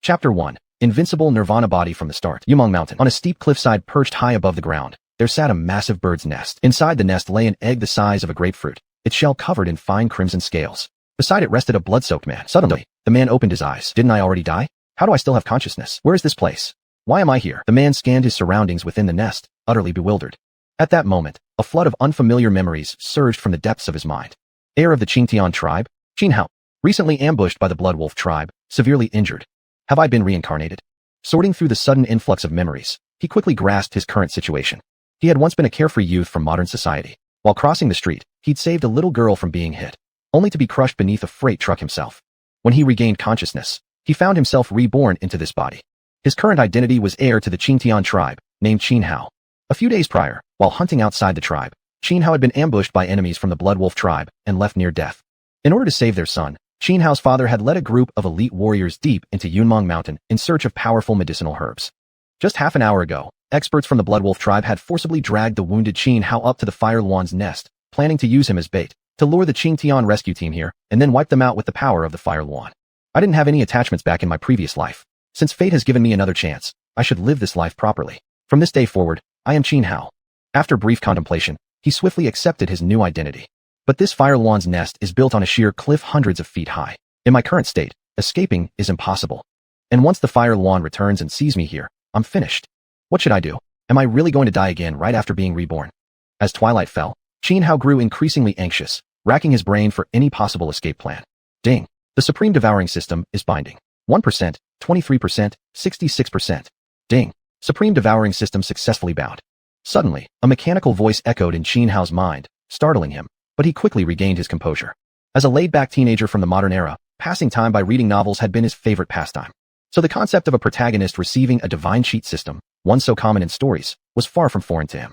Chapter 1. Invincible Nirvana Body from the start. Yumeng Mountain. On a steep cliffside perched high above the ground, there sat a massive bird's nest. Inside the nest lay an egg the size of a grapefruit, its shell covered in fine crimson scales. Beside it rested a blood-soaked man. Suddenly, the man opened his eyes. Didn't I already die? How do I still have consciousness? Where is this place? Why am I here? The man scanned his surroundings within the nest, utterly bewildered. At that moment, a flood of unfamiliar memories surged from the depths of his mind. Heir of the Xianxian tribe, Xianhao, recently ambushed by the Blood Wolf tribe, severely injured. Have I been reincarnated? Sorting through the sudden influx of memories, he quickly grasped his current situation. He had once been a carefree youth from modern society. While crossing the street, he'd saved a little girl from being hit, only to be crushed beneath a freight truck himself. When he regained consciousness, he found himself reborn into this body. His current identity was heir to the Xianxian tribe, named Xianhao. A few days prior, while hunting outside the tribe, Xianhao had been ambushed by enemies from the Blood Wolf tribe and left near death. In order to save their son, Xianhao's father had led a group of elite warriors deep into Yunmeng Mountain in search of powerful medicinal herbs. Just half an hour ago, experts from the Blood Wolf tribe had forcibly dragged the wounded Xianhao up to the Xuanhuan's nest, planning to use him as bait, to lure the Xianxian rescue team here, and then wipe them out with the power of the Xuanhuan. I didn't have any attachments back in my previous life. Since fate has given me another chance, I should live this life properly. From this day forward, I am Xianhao. After brief contemplation, he swiftly accepted his new identity. But this Xuanhuan's nest is built on a sheer cliff hundreds of feet high. In my current state, escaping is impossible. And once the Xuanhuan returns and sees me here, I'm finished. What should I do? Am I really going to die again right after being reborn? As twilight fell, Xianhao grew increasingly anxious, racking his brain for any possible escape plan. Ding. The Supreme Devouring System is binding. 1%, 23%, 66%. Ding. Supreme Devouring System successfully bound. Suddenly, a mechanical voice echoed in Xianhao's mind, startling him, but he quickly regained his composure. As a laid-back teenager from the modern era, passing time by reading novels had been his favorite pastime. So the concept of a protagonist receiving a divine cheat system, one so common in stories, was far from foreign to him.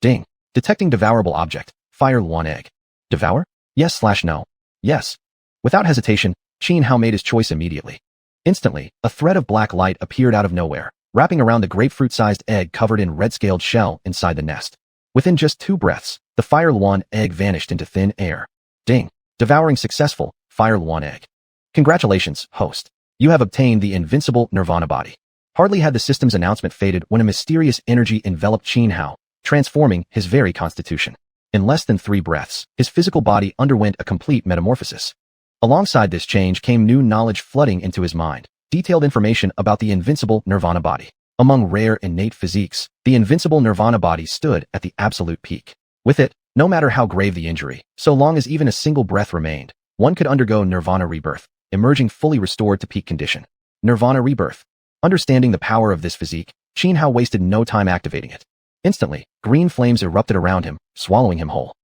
Ding. Detecting devourable object. Xuanhuan egg. Devour? Yes/no. Yes. Without hesitation, Xianhao made his choice immediately. Instantly, a thread of black light appeared out of nowhere, wrapping around the grapefruit-sized egg covered in red-scaled shell inside the nest. Within just 2 breaths, the Xuanhuan egg vanished into thin air. Ding. Devouring successful. Xuanhuan egg. Congratulations, host. You have obtained the Invincible Nirvana Body. Hardly had the system's announcement faded when a mysterious energy enveloped Xianhao, transforming his very constitution. In less than 3 breaths, his physical body underwent a complete metamorphosis. Alongside this change came new knowledge flooding into his mind, detailed information about the Invincible Nirvana Body. Among rare innate physiques, the Invincible Nirvana Body stood at the absolute peak. With it, no matter how grave the injury, so long as even a single breath remained, one could undergo Nirvana rebirth, emerging fully restored to peak condition. Nirvana rebirth. Understanding the power of this physique, Xianhao wasted no time activating it. Instantly, green flames erupted around him, swallowing him whole.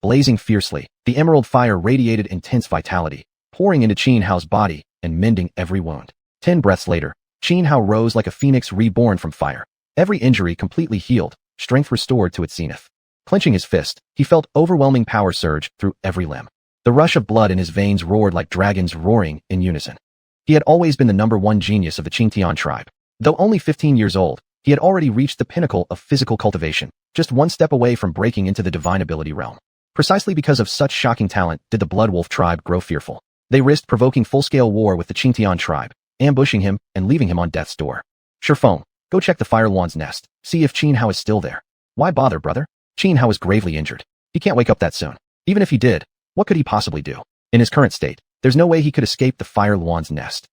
Blazing fiercely, the emerald fire radiated intense vitality, pouring into Xianhao's body and mending every wound. 10 breaths later, Xianhao rose like a phoenix reborn from fire. Every injury completely healed, strength restored to its zenith. Clenching his fist, he felt overwhelming power surge through every limb. The rush of blood in his veins roared like dragons roaring in unison. He had always been the #1 genius of the Xianxian tribe. Though only 15 years old, he had already reached the pinnacle of physical cultivation, just one step away from breaking into the divine ability realm. Precisely because of such shocking talent did the Blood Wolf tribe grow fearful. They risked provoking full-scale war with the Xianxian tribe, ambushing him and leaving him on death's door. Sherfone, go check the Xuanhuan's nest, see if Xianhao is still there. Why bother, brother? Xianhao is gravely injured. He can't wake up that soon. Even if he did, what could he possibly do? In his current state, there's no way he could escape the Xuanhuan's nest.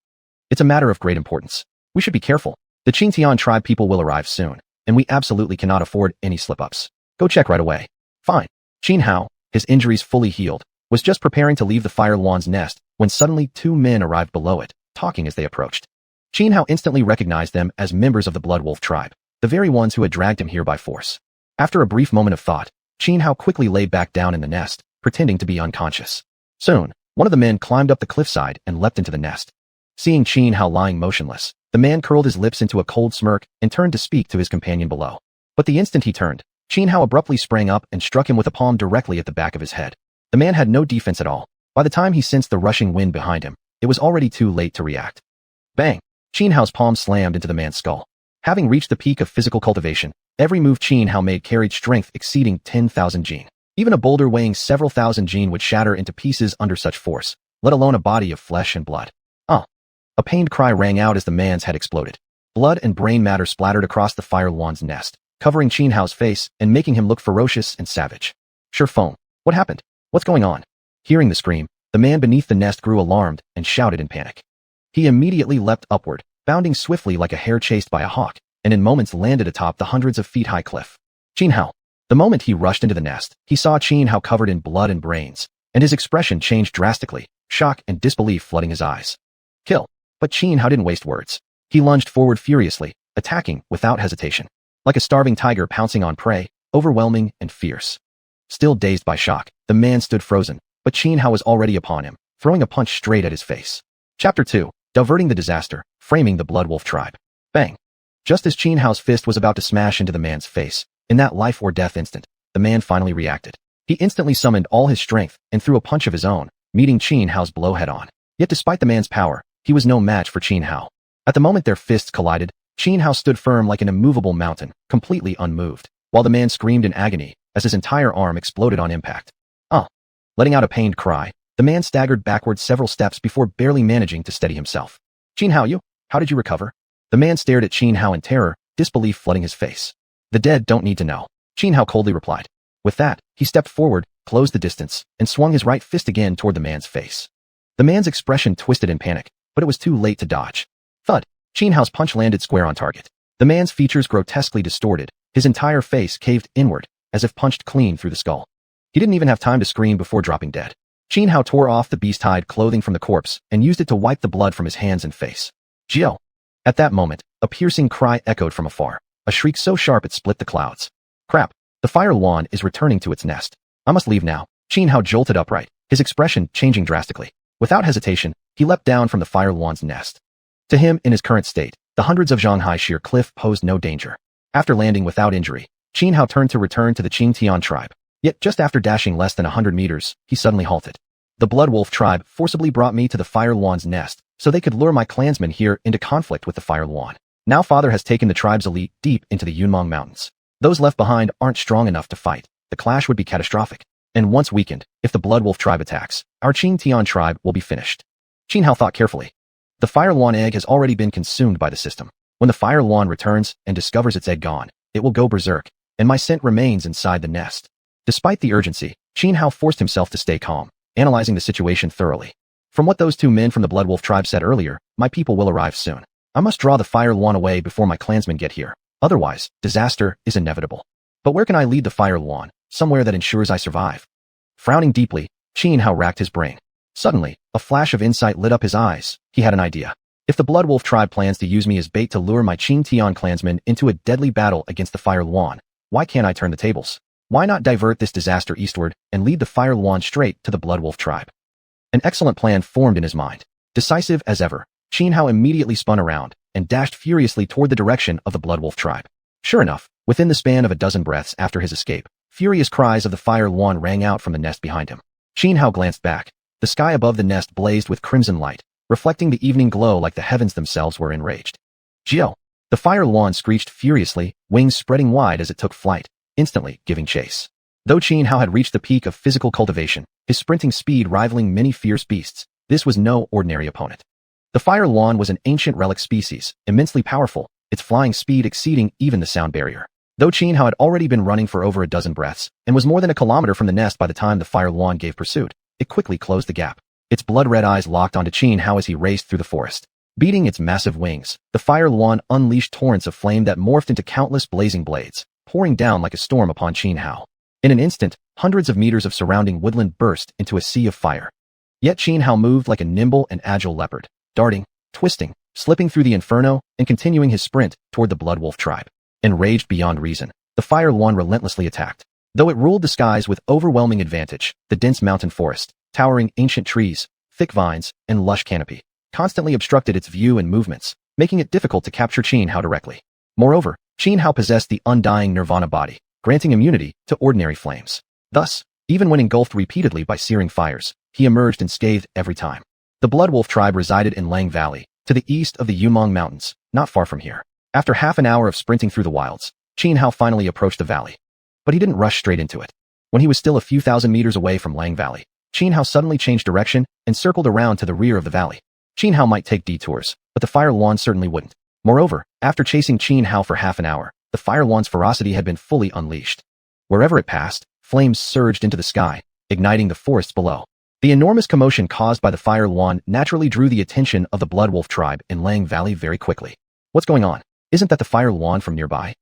It's a matter of great importance. We should be careful. The Xianxian tribe people will arrive soon, and we absolutely cannot afford any slip-ups. Go check right away. Fine. Xianhao, his injuries fully healed, was just preparing to leave the Xuanhuan's nest when suddenly 2 men arrived below it, talking as they approached. Xianhao instantly recognized them as members of the Blood Wolf tribe, the very ones who had dragged him here by force. After a brief moment of thought, Xianhao quickly lay back down in the nest, pretending to be unconscious. Soon, one of the men climbed up the cliffside and leapt into the nest. Seeing Xianhao lying motionless, the man curled his lips into a cold smirk and turned to speak to his companion below. But the instant he turned, Xianhao abruptly sprang up and struck him with a palm directly at the back of his head. The man had no defense at all. By the time he sensed the rushing wind behind him, it was already too late to react. Bang! Xianhao's palm slammed into the man's skull. Having reached the peak of physical cultivation, every move Xianhao made carried strength exceeding 10,000 jin. Even a boulder weighing several thousand jin would shatter into pieces under such force, let alone a body of flesh and blood. A pained cry rang out as the man's head exploded. Blood and brain matter splattered across the fire yuan's nest, covering Xianhao's face and making him look ferocious and savage. Xiuxian, what happened? What's going on? Hearing the scream, the man beneath the nest grew alarmed and shouted in panic. He immediately leapt upward, bounding swiftly like a hare chased by a hawk, and in moments landed atop the hundreds of feet high cliff. Xianhao. The moment he rushed into the nest, he saw Xianhao covered in blood and brains, and his expression changed drastically, shock and disbelief flooding his eyes. Kill. But Xianhao didn't waste words. He lunged forward furiously, attacking without hesitation. Like a starving tiger pouncing on prey, overwhelming and fierce. Still dazed by shock, the man stood frozen, but Xianhao was already upon him, throwing a punch straight at his face. Chapter 2. Diverting the disaster, framing the Blood Wolf tribe. Bang. Just as Xianhao's fist was about to smash into the man's face, in that life or death instant, the man finally reacted. He instantly summoned all his strength and threw a punch of his own, meeting Xianhao's blow head-on. Yet despite the man's power, he was no match for Xianhao. At the moment their fists collided, Xianhao stood firm like an immovable mountain, completely unmoved, while the man screamed in agony as his entire arm exploded on impact. Letting out a pained cry, the man staggered backward several steps before barely managing to steady himself. Xianhao, how did you recover? The man stared at Xianhao in terror, disbelief flooding his face. The dead don't need to know, Xianhao coldly replied. With that, he stepped forward, closed the distance, and swung his right fist again toward the man's face. The man's expression twisted in panic, but it was too late to dodge. Thud. Xianhao's punch landed square on target. The man's features grotesquely distorted, his entire face caved inward, as if punched clean through the skull. He didn't even have time to scream before dropping dead. Xianhao tore off the beast-hide clothing from the corpse and used it to wipe the blood from his hands and face. Xiao. At that moment, a piercing cry echoed from afar, a shriek so sharp it split the clouds. Crap, the fire yuan is returning to its nest. I must leave now. Xianhao jolted upright, his expression changing drastically. Without hesitation, he leapt down from the fire yuan's nest. To him, in his current state, the hundreds of Zhanghai sheer cliff posed no danger. After landing without injury, Xianhao turned to return to the Qingtian tribe. Yet just after dashing less than 100 meters, he suddenly halted. The Blood Wolf tribe forcibly brought me to the Fire Yuan's nest, so they could lure my clansmen here into conflict with the Fire Yuan. Now Father has taken the tribe's elite deep into the Yunmeng Mountains. Those left behind aren't strong enough to fight. The clash would be catastrophic. And once weakened, if the Blood Wolf tribe attacks, our Qingtian tribe will be finished. Xianhao thought carefully. The Fire Yuan egg has already been consumed by the system. When the Fire Yuan returns and discovers its egg gone, it will go berserk, and my scent remains inside the nest. Despite the urgency, Xianhao forced himself to stay calm, analyzing the situation thoroughly. From what those two men from the Blood Wolf tribe said earlier, my people will arrive soon. I must draw the Fire Yuan away before my clansmen get here. Otherwise, disaster is inevitable. But where can I lead the Fire Yuan? Somewhere that ensures I survive. Frowning deeply, Xianhao racked his brain. Suddenly, a flash of insight lit up his eyes. He had an idea. If the Blood Wolf tribe plans to use me as bait to lure my Qingtian clansmen into a deadly battle against the Fire Yuan, why can't I turn the tables? Why not divert this disaster eastward and lead the Fire Yuan straight to the Blood Wolf tribe? An excellent plan formed in his mind. Decisive as ever, Xianhao immediately spun around and dashed furiously toward the direction of the Blood Wolf tribe. Sure enough, within the span of a dozen breaths after his escape, furious cries of the Fire Yuan rang out from the nest behind him. Xianhao glanced back. The sky above the nest blazed with crimson light, reflecting the evening glow like the heavens themselves were enraged. Xiao! The Fire Yuan screeched furiously, wings spreading wide as it took flight, instantly giving chase. Though Xianhao had reached the peak of physical cultivation, his sprinting speed rivaling many fierce beasts, this was no ordinary opponent. The Fire Yuan was an ancient relic species, immensely powerful, its flying speed exceeding even the sound barrier. Though Xianhao had already been running for over a dozen breaths, and was more than a kilometer from the nest by the time the Fire Yuan gave pursuit, it quickly closed the gap. Its blood-red eyes locked onto Xianhao as he raced through the forest. Beating its massive wings, the Fire Yuan unleashed torrents of flame that morphed into countless blazing blades, pouring down like a storm upon Xianhao. In an instant, hundreds of meters of surrounding woodland burst into a sea of fire. Yet Xianhao moved like a nimble and agile leopard, darting, twisting, slipping through the inferno, and continuing his sprint toward the Blood Wolf tribe. Enraged beyond reason, the Fire Yuan relentlessly attacked. Though it ruled the skies with overwhelming advantage, the dense mountain forest, towering ancient trees, thick vines, and lush canopy, constantly obstructed its view and movements, making it difficult to capture Xianhao directly. Moreover, Xianhao possessed the undying nirvana body, granting immunity to ordinary flames. Thus, even when engulfed repeatedly by searing fires, he emerged unscathed every time. The Blood Wolf tribe resided in Lang Valley, to the east of the Yunmeng Mountains, not far from here. After half an hour of sprinting through the wilds, Xianhao finally approached the valley. But he didn't rush straight into it. When he was still a few thousand meters away from Lang Valley, Xianhao suddenly changed direction and circled around to the rear of the valley. Xuanhuan might take detours, but the Fire Yuan certainly wouldn't. Moreover, after chasing Xuanhuan for half an hour, the Fire Yuan's ferocity had been fully unleashed. Wherever it passed, flames surged into the sky, igniting the forests below. The enormous commotion caused by the Fire Yuan naturally drew the attention of the Blood Wolf tribe in Lang Valley very quickly. What's going on? Isn't that the Fire Yuan from nearby?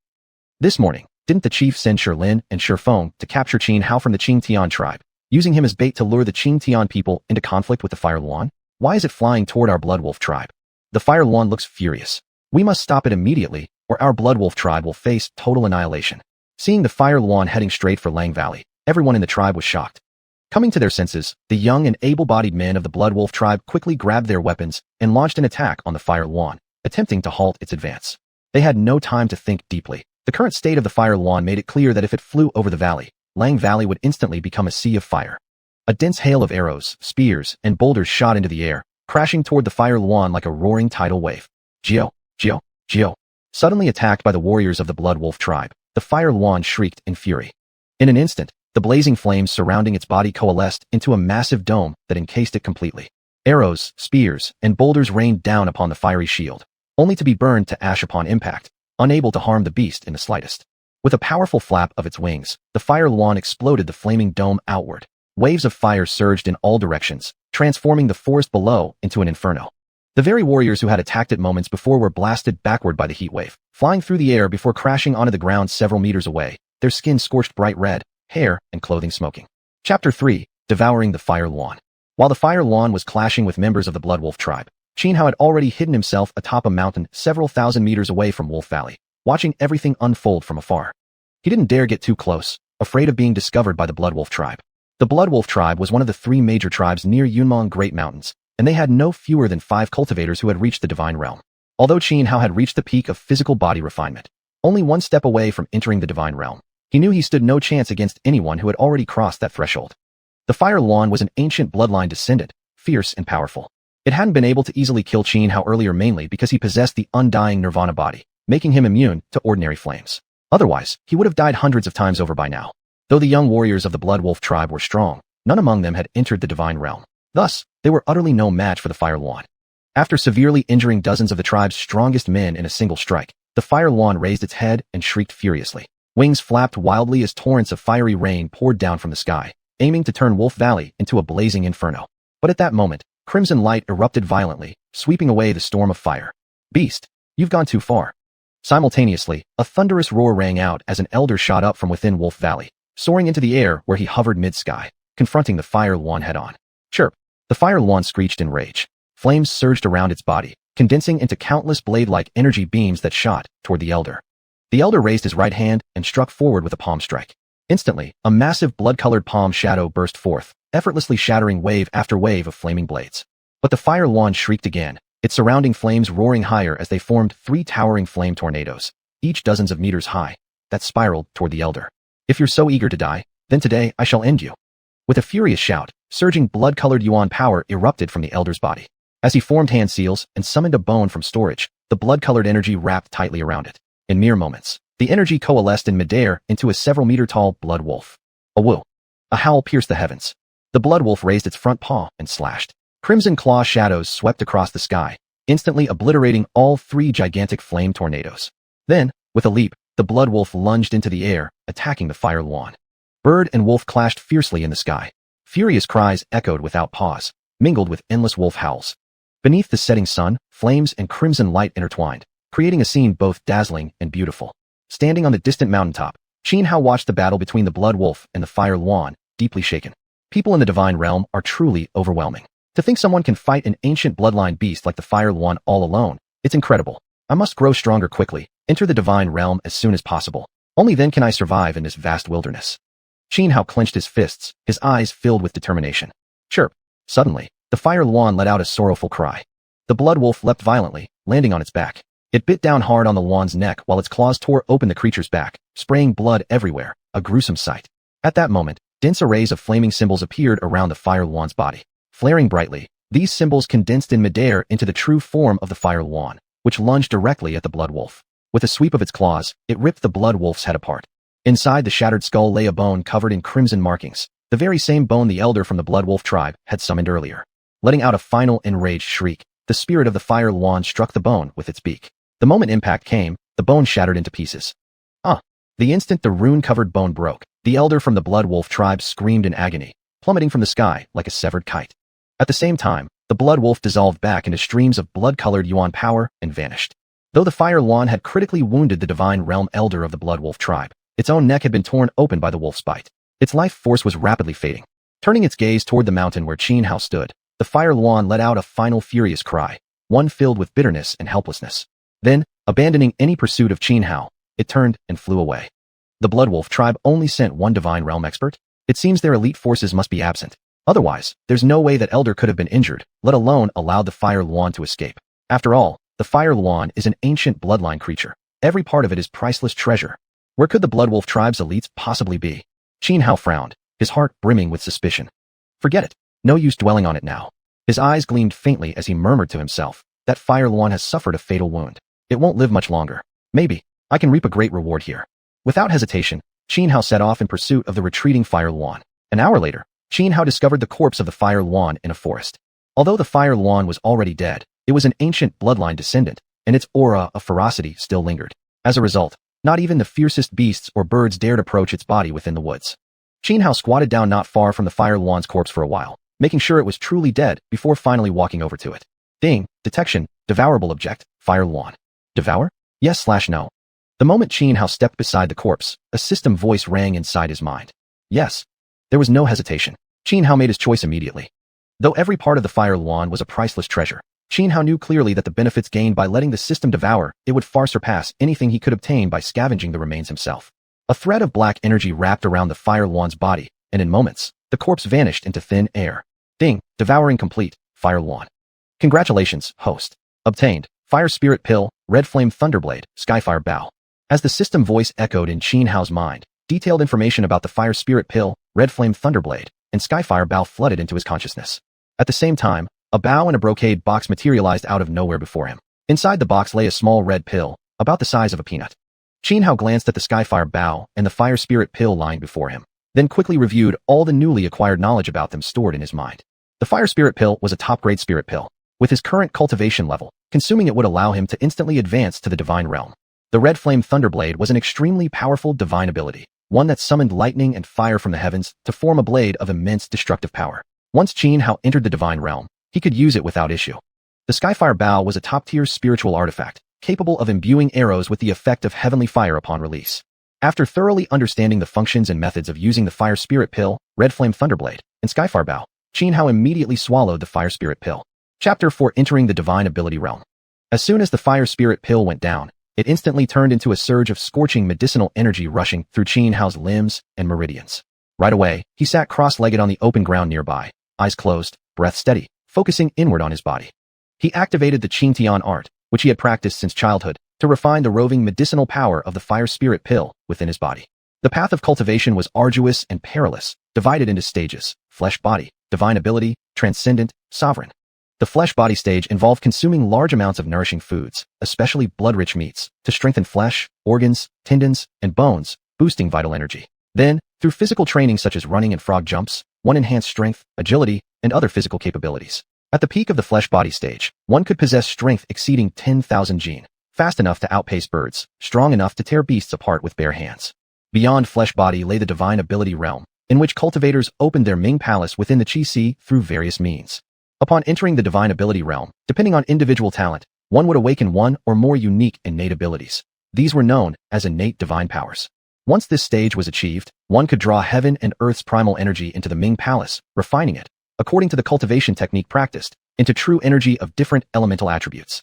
This morning, didn't the chief send Shilin and Shifeng to capture Xuanhuan from the Xianxia tribe, using him as bait to lure the Xianxia people into conflict with the Fire Yuan? Why is it flying toward our Blood Wolf tribe? The Fire Yuan looks furious. We must stop it immediately, or our Blood Wolf tribe will face total annihilation. Seeing the Fire Yuan heading straight for Lang Valley, everyone in the tribe was shocked. Coming to their senses, the young and able-bodied men of the Blood Wolf tribe quickly grabbed their weapons and launched an attack on the Fire Yuan, attempting to halt its advance. They had no time to think deeply. The current state of the Fire Yuan made it clear that if it flew over the valley, Lang Valley would instantly become a sea of fire. A dense hail of arrows, spears, and boulders shot into the air, crashing toward the Fire Yuan like a roaring tidal wave. Geo, Geo, Geo. Suddenly attacked by the warriors of the Blood Wolf tribe, the Fire Yuan shrieked in fury. In an instant, the blazing flames surrounding its body coalesced into a massive dome that encased it completely. Arrows, spears, and boulders rained down upon the fiery shield, only to be burned to ash upon impact, unable to harm the beast in the slightest. With a powerful flap of its wings, the Fire Yuan exploded the flaming dome outward. Waves of fire surged in all directions, transforming the forest below into an inferno. The very warriors who had attacked it moments before were blasted backward by the heat wave, flying through the air before crashing onto the ground several meters away, their skin scorched bright red, hair and clothing smoking. Chapter 3. Devouring the Fire Yuan. While the Fire Yuan was clashing with members of the Blood Wolf tribe, Xuanhuan had already hidden himself atop a mountain several thousand meters away from Wolf Valley, watching everything unfold from afar. He didn't dare get too close, afraid of being discovered by the Blood Wolf tribe. The Blood Wolf tribe was one of the 3 major tribes near Yunmeng Great Mountains, and they had no fewer than 5 cultivators who had reached the divine realm. Although Xuanhuan had reached the peak of physical body refinement, only one step away from entering the divine realm, he knew he stood no chance against anyone who had already crossed that threshold. The Fire Yuan was an ancient bloodline descendant, fierce and powerful. It hadn't been able to easily kill Xuanhuan earlier mainly because he possessed the undying nirvana body, making him immune to ordinary flames. Otherwise, he would have died hundreds of times over by now. Though the young warriors of the Blood Wolf tribe were strong, none among them had entered the divine realm. Thus, they were utterly no match for the Fire Yuan. After severely injuring dozens of the tribe's strongest men in a single strike, the Fire Yuan raised its head and shrieked furiously. Wings flapped wildly as torrents of fiery rain poured down from the sky, aiming to turn Wolf Valley into a blazing inferno. But at that moment, crimson light erupted violently, sweeping away the storm of fire. Beast, you've gone too far. Simultaneously, a thunderous roar rang out as an elder shot up from within Wolf Valley, soaring into the air where he hovered mid-sky, confronting the Fire Yuan head-on. Chirp! The Fire Yuan screeched in rage. Flames surged around its body, condensing into countless blade-like energy beams that shot toward the elder. The elder raised his right hand and struck forward with a palm strike. Instantly, a massive blood-colored palm shadow burst forth, effortlessly shattering wave after wave of flaming blades. But the Fire Yuan shrieked again, its surrounding flames roaring higher as they formed 3 towering flame tornadoes, each dozens of meters high, that spiraled toward the elder. If you're so eager to die, then today I shall end you. With a furious shout, surging blood-colored yuan power erupted from the elder's body. As he formed hand seals and summoned a bone from storage, the blood-colored energy wrapped tightly around it. In mere moments, the energy coalesced in midair into a several-meter-tall blood wolf. A woo! A howl pierced the heavens. The blood wolf raised its front paw and slashed. Crimson claw shadows swept across the sky, instantly obliterating all 3 gigantic flame tornadoes. Then, with a leap, the blood wolf lunged into the air, attacking the Fire Yuan. Bird and wolf clashed fiercely in the sky. Furious cries echoed without pause, mingled with endless wolf howls. Beneath the setting sun, flames and crimson light intertwined, creating a scene both dazzling and beautiful. Standing on the distant mountaintop, Xuanhuan watched the battle between the blood wolf and the Fire Yuan, deeply shaken. People in the divine realm are truly overwhelming. To think someone can fight an ancient bloodline beast like the Fire Yuan all alone, it's incredible. I must grow stronger quickly, enter the divine realm as soon as possible. Only then can I survive in this vast wilderness. Xuanhuan clenched his fists, his eyes filled with determination. Chirp! Suddenly, the Fire Yuan let out a sorrowful cry. The blood wolf leapt violently, landing on its back. It bit down hard on the Yuan's neck while its claws tore open the creature's back, spraying blood everywhere, a gruesome sight. At that moment, dense arrays of flaming symbols appeared around the Fire Yuan's body. Flaring brightly, these symbols condensed in midair into the true form of the Fire Yuan, which lunged directly at the blood wolf. With a sweep of its claws, it ripped the blood wolf's head apart. Inside the shattered skull lay a bone covered in crimson markings, the very same bone the elder from the blood wolf tribe had summoned earlier. Letting out a final enraged shriek, the spirit of the fire yuan struck the bone with its beak. The moment impact came, the bone shattered into pieces. The instant the rune-covered bone broke, the elder from the Blood Wolf tribe screamed in agony, plummeting from the sky like a severed kite. At the same time, the Blood Wolf dissolved back into streams of blood-colored yuan power and vanished. Though the fire yuan had critically wounded the divine realm elder of the Blood Wolf tribe, its own neck had been torn open by the wolf's bite. Its life force was rapidly fading. Turning its gaze toward the mountain where Xianhao stood, the fire yuan let out a final furious cry, one filled with bitterness and helplessness. Then, abandoning any pursuit of Xianhao, it turned and flew away. The Blood Wolf tribe only sent one divine realm expert? It seems their elite forces must be absent. Otherwise, there's no way that elder could have been injured, let alone allowed the fire yuan to escape. After all, the fire yuan is an ancient bloodline creature. Every part of it is priceless treasure. Where could the Blood Wolf tribe's elites possibly be? Xianhao frowned, his heart brimming with suspicion. Forget it. No use dwelling on it now. His eyes gleamed faintly as he murmured to himself, that fire yuan has suffered a fatal wound. It won't live much longer. Maybe I can reap a great reward here. Without hesitation, Xianhao set off in pursuit of the retreating fire yuan. An hour later, Xianhao discovered the corpse of the fire yuan in a forest. Although the fire yuan was already dead, it was an ancient bloodline descendant, and its aura of ferocity still lingered. As a result, not even the fiercest beasts or birds dared approach its body within the woods. Xianhao squatted down not far from the fire yuan's corpse for a while, making sure it was truly dead before finally walking over to it. Ding, detection, devourable object, fire yuan. Devour? Yes/no. The moment Xianhao stepped beside the corpse, a system voice rang inside his mind. Yes. There was no hesitation. Xianhao made his choice immediately. Though every part of the fire yuan was a priceless treasure, Xianhao knew clearly that the benefits gained by letting the system devour it would far surpass anything he could obtain by scavenging the remains himself. A thread of black energy wrapped around the fire yuan's body, and in moments, the corpse vanished into thin air. Ding, devouring complete, fire yuan. Congratulations, host. Obtained, fire spirit pill, red flame thunderblade, skyfire bow. As the system voice echoed in Xianhao's mind, detailed information about the fire spirit pill, red flame thunderblade, and skyfire bow flooded into his consciousness. At the same time, a bow and a brocade box materialized out of nowhere before him. Inside the box lay a small red pill, about the size of a peanut. Xianhao glanced at the skyfire bow and the fire spirit pill lying before him, then quickly reviewed all the newly acquired knowledge about them stored in his mind. The fire spirit pill was a top-grade spirit pill. With his current cultivation level, consuming it would allow him to instantly advance to the divine realm. The red flame thunderblade was an extremely powerful divine ability, one that summoned lightning and fire from the heavens to form a blade of immense destructive power. Once Xianhao entered the divine realm, he could use it without issue. The skyfire bow was a top-tier spiritual artifact, capable of imbuing arrows with the effect of heavenly fire upon release. After thoroughly understanding the functions and methods of using the fire spirit pill, red flame thunderblade, and skyfire bow, Xianhao immediately swallowed the fire spirit pill. Chapter 4: Entering the Divine Ability Realm. As soon as the fire spirit pill went down, it instantly turned into a surge of scorching medicinal energy rushing through Xianhao's limbs and meridians. Right away, he sat cross-legged on the open ground nearby, eyes closed, breath steady, focusing inward on his body. He activated the xiuxian art, which he had practiced since childhood, to refine the roving medicinal power of the fire spirit pill within his body. The path of cultivation was arduous and perilous, divided into stages: flesh body, divine ability, transcendent, sovereign. The flesh body stage involved consuming large amounts of nourishing foods, especially blood-rich meats, to strengthen flesh, organs, tendons, and bones, boosting vital energy. Then, through physical training such as running and frog jumps, one enhanced strength, agility, and other physical capabilities. At the peak of the flesh body stage, one could possess strength exceeding 10,000 jin, fast enough to outpace birds, strong enough to tear beasts apart with bare hands. Beyond flesh body lay the divine ability realm, in which cultivators opened their Ming Palace within the Qi Sea through various means. Upon entering the divine ability realm, depending on individual talent, one would awaken one or more unique innate abilities. These were known as innate divine powers. Once this stage was achieved, one could draw heaven and earth's primal energy into the Ming Palace, refining it, according to the cultivation technique practiced, into true energy of different elemental attributes.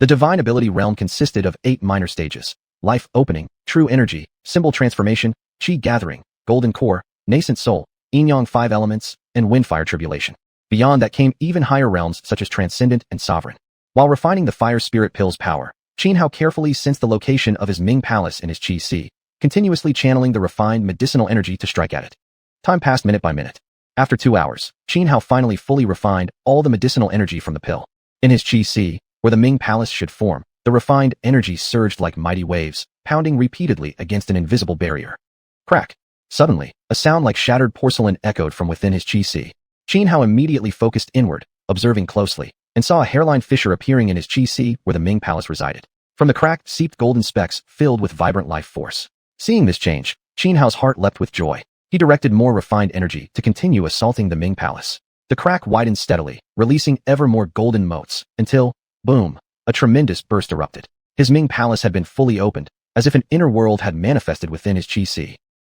The divine ability realm consisted of 8 minor stages: life opening, true energy, symbol transformation, qi gathering, golden core, nascent soul, yin-yang 5 elements, and wind-fire tribulation. Beyond that came even higher realms such as transcendent and sovereign. While refining the fire spirit pill's power, Xianhao carefully sensed the location of his Ming Palace in his Qi Sea, continuously channeling the refined medicinal energy to strike at it. Time passed minute by minute. After 2 hours, Xianhao finally fully refined all the medicinal energy from the pill. In his Qi Sea, where the Ming Palace should form, the refined energy surged like mighty waves, pounding repeatedly against an invisible barrier. Crack! Suddenly, a sound like shattered porcelain echoed from within his Qi Sea. Xianhao immediately focused inward, observing closely. and saw a hairline fissure appearing in his chi where the Ming Palace resided. From the crack seeped golden specks filled with vibrant life force. Seeing this change, Xianhao's heart leapt with joy. He directed more refined energy to continue assaulting the Ming Palace. The crack widened steadily, releasing ever more golden motes, until, boom, a tremendous burst erupted. His Ming Palace had been fully opened, as if an inner world had manifested within his chi.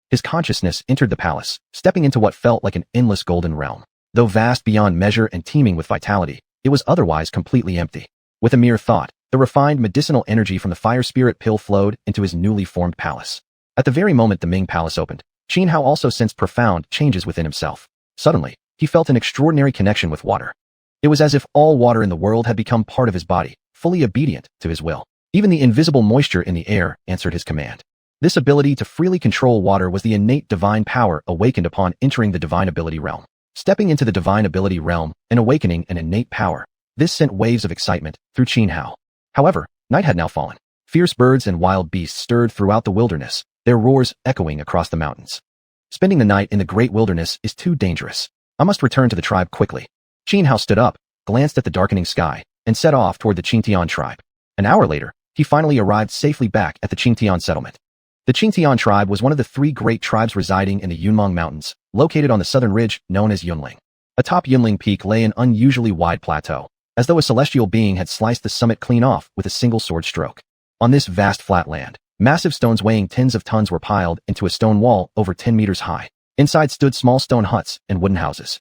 His consciousness entered the palace, stepping into what felt like an endless golden realm. Though vast beyond measure and teeming with vitality, it was otherwise completely empty. With a mere thought, the refined medicinal energy from the fire spirit pill flowed into his newly formed palace. At the very moment the Ming Palace opened, Xianhao also sensed profound changes within himself. Suddenly, he felt an extraordinary connection with water. It was as if all water in the world had become part of his body, fully obedient to his will. Even the invisible moisture in the air answered his command. This ability to freely control water was the innate divine power awakened upon entering the divine ability realm. Stepping into the divine ability realm and awakening an innate power, this sent waves of excitement through Xianhao. However, night had now fallen. Fierce birds and wild beasts stirred throughout the wilderness, their roars echoing across the mountains. Spending the night in the great wilderness is too dangerous. I must return to the tribe quickly. Xianhao stood up, glanced at the darkening sky, and set off toward the Qingtian tribe. An hour later, he finally arrived safely back at the Qingtian settlement. The Qingtian tribe was one of the three great tribes residing in the Yunmeng Mountains, located on the southern ridge known as Yunling. Atop Yunling Peak lay an unusually wide plateau, as though a celestial being had sliced the summit clean off with a single sword stroke. On this vast flat land, massive stones weighing tens of tons were piled into a stone wall over 10 meters high. Inside stood small stone huts and wooden houses.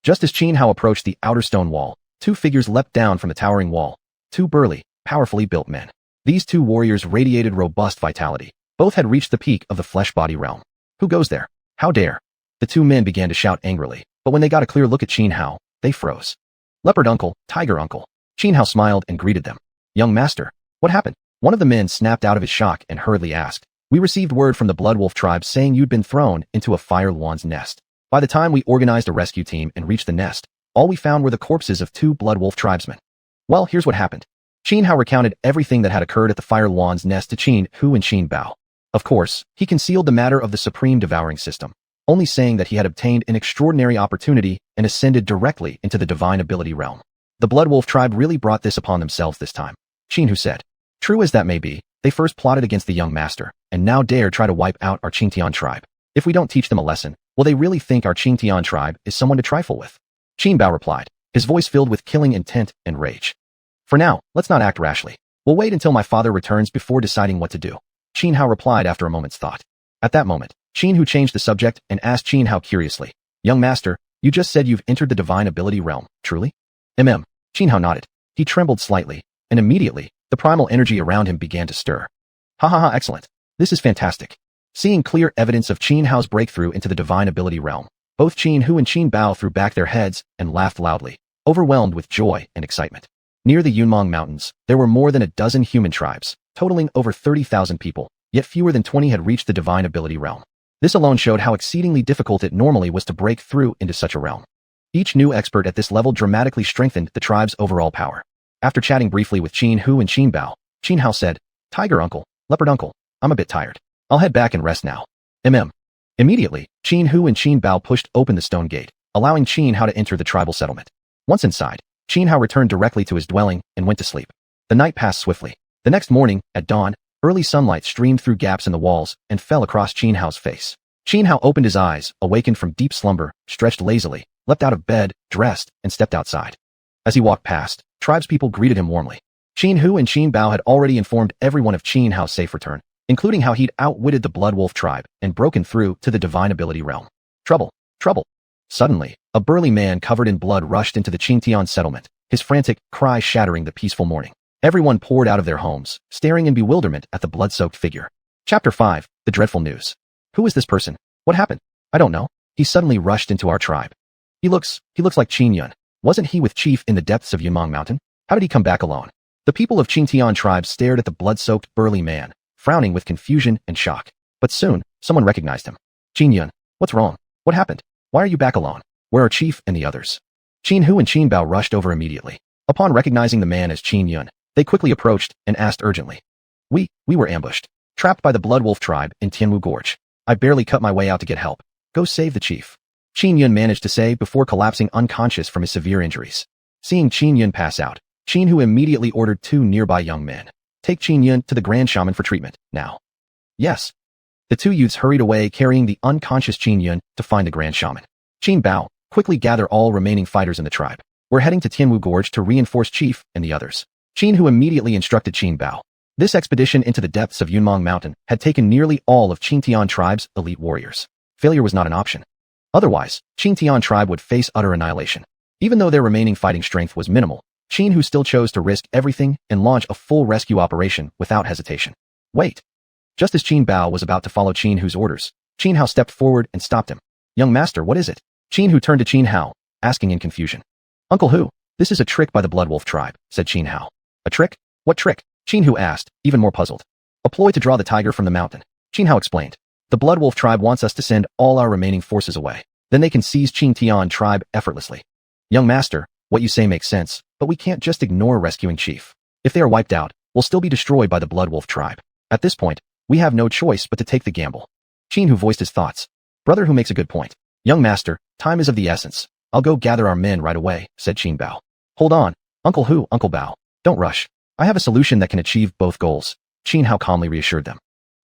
Just as Xianhao approached the outer stone wall, two figures leapt down from the towering wall, two burly, powerfully built men. These two warriors radiated robust vitality. Both had reached the peak of the flesh-body realm. Who goes there? How dare? The two men began to shout angrily, but when they got a clear look at Xianhao, they froze. Leopard uncle, tiger uncle. Xianhao smiled and greeted them. Young master, what happened? One of the men snapped out of his shock and hurriedly asked. We received word from the Bloodwolf tribe saying you'd been thrown into a fire Luan's nest. By the time we organized a rescue team and reached the nest, all we found were the corpses of two Bloodwolf tribesmen. Well, here's what happened. Xianhao recounted everything that had occurred at the fire Luan's nest to Qin Hu and Qin Bao. Of course, he concealed the matter of the supreme devouring system, only saying that he had obtained an extraordinary opportunity and ascended directly into the divine ability realm. The Bloodwolf tribe really brought this upon themselves this time. Qin Hu said, true as that may be, they first plotted against the young master, and now dare try to wipe out our Qingtian tribe. If we don't teach them a lesson, will they really think our Qingtian tribe is someone to trifle with? Qin Bao replied, his voice filled with killing intent and rage. For now, let's not act rashly. We'll wait until my father returns before deciding what to do. Xianhao replied after a moment's thought. At that moment, Qin Hu changed the subject and asked Xianhao curiously, young master, you just said you've entered the divine ability realm, truly? Xianhao nodded. He trembled slightly, and immediately, the primal energy around him began to stir. Ha ha ha, excellent. This is fantastic. Seeing clear evidence of Xianhao's breakthrough into the divine ability realm, both Qin Hu and Qin Bao threw back their heads and laughed loudly, overwhelmed with joy and excitement. Near the Yunmeng Mountains, there were more than a dozen human tribes, totaling over 30,000 people, yet fewer than 20 had reached the divine ability realm. This alone showed how exceedingly difficult it normally was to break through into such a realm. Each new expert at this level dramatically strengthened the tribe's overall power. After chatting briefly with Qin Hu and Qin Bao, Xianhao said, tiger uncle, leopard uncle, I'm a bit tired. I'll head back and rest now. Immediately, Qin Hu and Qin Bao pushed open the stone gate, allowing Xianhao to enter the tribal settlement. Once inside, Xianhao returned directly to his dwelling and went to sleep. The night passed swiftly. The next morning, at dawn, early sunlight streamed through gaps in the walls and fell across Xianhao's face. Xianhao opened his eyes, awakened from deep slumber, stretched lazily, leapt out of bed, dressed, and stepped outside. As he walked past, tribespeople greeted him warmly. Qin Hu and Qin Bao had already informed everyone of Xianhao's safe return, including how he'd outwitted the Bloodwolf tribe and broken through to the divine ability realm. Trouble! Trouble! Suddenly, a burly man covered in blood rushed into the Qingtian settlement, his frantic cry shattering the peaceful morning. Everyone poured out of their homes, staring in bewilderment at the blood-soaked figure. Chapter 5, The Dreadful News. Who is this person? What happened? I don't know. He suddenly rushed into our tribe. He looks like Qin Yun. Wasn't he with Chief in the depths of Yunmeng Mountain? How did he come back alone? The people of Qingtian tribe stared at the blood-soaked burly man, frowning with confusion and shock. But soon, someone recognized him. Qin Yun, what's wrong? What happened? Why are you back alone? Where are Chief and the others? Qin Hu and Qin Bao rushed over immediately. Upon recognizing the man as Qin Yun, they quickly approached and asked urgently. We were ambushed, trapped by the Bloodwolf tribe in Tianwu Gorge. I barely cut my way out to get help. Go save the chief. Qin Yun managed to say before collapsing unconscious from his severe injuries. Seeing Qin Yun pass out, Qin Hu immediately ordered 2 nearby young men. Take Qin Yun to the Grand Shaman for treatment, now. Yes. The 2 youths hurried away carrying the unconscious Qin Yun to find the Grand Shaman. Qin Bao, quickly gather all remaining fighters in the tribe. We're heading to Tianwu Gorge to reinforce Chief and the others. Qin Hu immediately instructed Qin Bao. This expedition into the depths of Yunmong Mountain had taken nearly all of Qingtian tribe's elite warriors. Failure was not an option. Otherwise, Qingtian tribe would face utter annihilation. Even though their remaining fighting strength was minimal, Qin Hu still chose to risk everything and launch a full rescue operation without hesitation. Wait. Just as Qin Bao was about to follow Qin Hu's orders, Qin Hao stepped forward and stopped him. Young master, what is it? Qin Hu turned to Qin Hao, asking in confusion. Uncle Hu, this is a trick by the Blood Wolf tribe, said Qin Hao. A trick? What trick? Qin Hu asked, even more puzzled. A ploy to draw the tiger from the mountain. Qin Hao explained. The Blood Wolf tribe wants us to send all our remaining forces away. Then they can seize Qingtian tribe effortlessly. Young master, what you say makes sense, but we can't just ignore rescuing Chief. If they are wiped out, we'll still be destroyed by the Blood Wolf tribe. At this point, we have no choice but to take the gamble. Qin Hu voiced his thoughts. Brother Hu makes a good point. Young master, time is of the essence. I'll go gather our men right away, said Qin Bao. Hold on, Uncle Hu, Uncle Bao. Don't rush. I have a solution that can achieve both goals. Qin Hao calmly reassured them.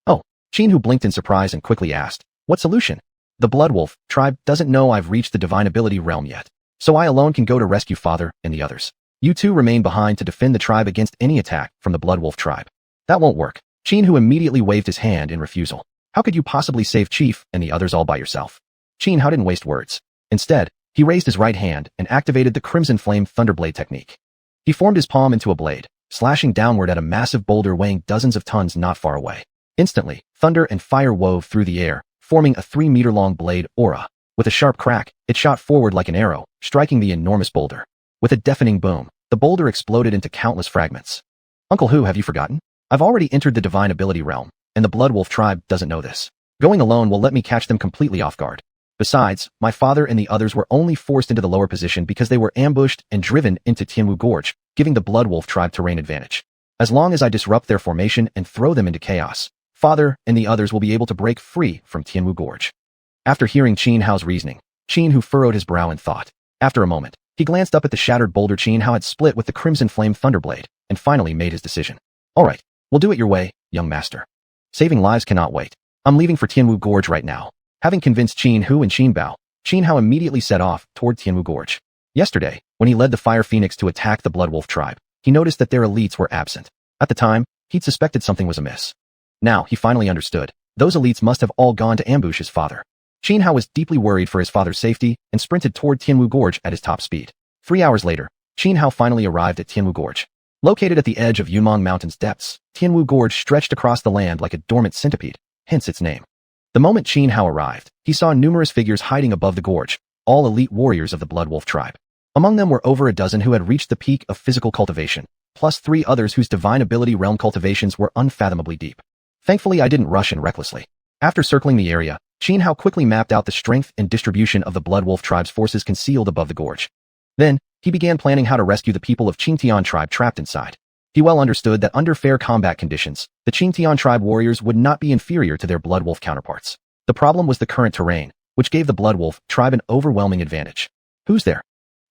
Oh, Qin Hu blinked in surprise and quickly asked, what solution? The Blood Wolf tribe doesn't know I've reached the divine ability realm yet, so I alone can go to rescue Father and the others. You two remain behind to defend the tribe against any attack from the Blood Wolf tribe. That won't work. Qin Hu immediately waved his hand in refusal. How could you possibly save Chief and the others all by yourself? Qin Hao didn't waste words. Instead, he raised his right hand and activated the Crimson Flame Thunderblade technique. He formed his palm into a blade, slashing downward at a massive boulder weighing dozens of tons not far away. Instantly, thunder and fire wove through the air, forming a 3-meter-long blade aura. With a sharp crack, it shot forward like an arrow, striking the enormous boulder. With a deafening boom, the boulder exploded into countless fragments. Uncle Hu, have you forgotten? I've already entered the divine ability realm, and the Blood Wolf tribe doesn't know this. Going alone will let me catch them completely off guard. Besides, my father and the others were only forced into the lower position because they were ambushed and driven into Tianwu Gorge, giving the Blood Wolf tribe terrain advantage. As long as I disrupt their formation and throw them into chaos, Father and the others will be able to break free from Tianwu Gorge. After hearing Qin Hao's reasoning, Qin Hu furrowed his brow in thought. After a moment, he glanced up at the shattered boulder Qin Hao had split with the Crimson Flame Thunderblade, and finally made his decision. All right, we'll do it your way, young master. Saving lives cannot wait. I'm leaving for Tianwu Gorge right now. Having convinced Qin Hu and Qin Bao, Qin Hao immediately set off toward Tianwu Gorge. Yesterday, when he led the Fire Phoenix to attack the Blood Wolf tribe, he noticed that their elites were absent. At the time, he'd suspected something was amiss. Now, he finally understood. Those elites must have all gone to ambush his father. Qin Hao was deeply worried for his father's safety and sprinted toward Tianwu Gorge at his top speed. 3 hours later, Qin Hao finally arrived at Tianwu Gorge. Located at the edge of Yunmong Mountain's depths, Tianwu Gorge stretched across the land like a dormant centipede, hence its name. The moment Qin Hao arrived, he saw numerous figures hiding above the gorge, all elite warriors of the Blood Wolf tribe. Among them were over a dozen who had reached the peak of physical cultivation, plus 3 others whose divine ability realm cultivations were unfathomably deep. Thankfully, I didn't rush in recklessly. After circling the area, Qin Hao quickly mapped out the strength and distribution of the Blood Wolf tribe's forces concealed above the gorge. Then, he began planning how to rescue the people of Qingtian tribe trapped inside. He well understood that under fair combat conditions, the Qingtian tribe warriors would not be inferior to their Blood Wolf counterparts. The problem was the current terrain, which gave the Blood Wolf tribe an overwhelming advantage. Who's there?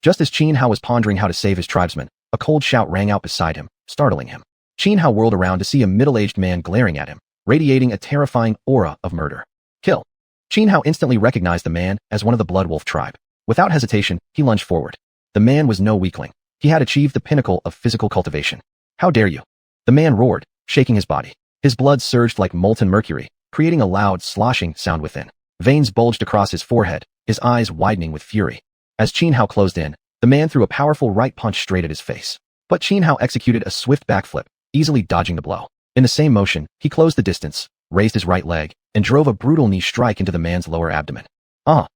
Just as Qin Hao was pondering how to save his tribesmen, a cold shout rang out beside him, startling him. Qin Hao whirled around to see a middle-aged man glaring at him, radiating a terrifying aura of murder. Kill. Qin Hao instantly recognized the man as one of the Blood Wolf tribe. Without hesitation, he lunged forward. The man was no weakling. He had achieved the pinnacle of physical cultivation. How dare you? The man roared, shaking his body. His blood surged like molten mercury, creating a loud, sloshing sound within. Veins bulged across his forehead, his eyes widening with fury. As Qin Hao closed in, the man threw a powerful right punch straight at his face. But Qin Hao executed a swift backflip, easily dodging the blow. In the same motion, he closed the distance, raised his right leg, and drove a brutal knee strike into the man's lower abdomen. Ah!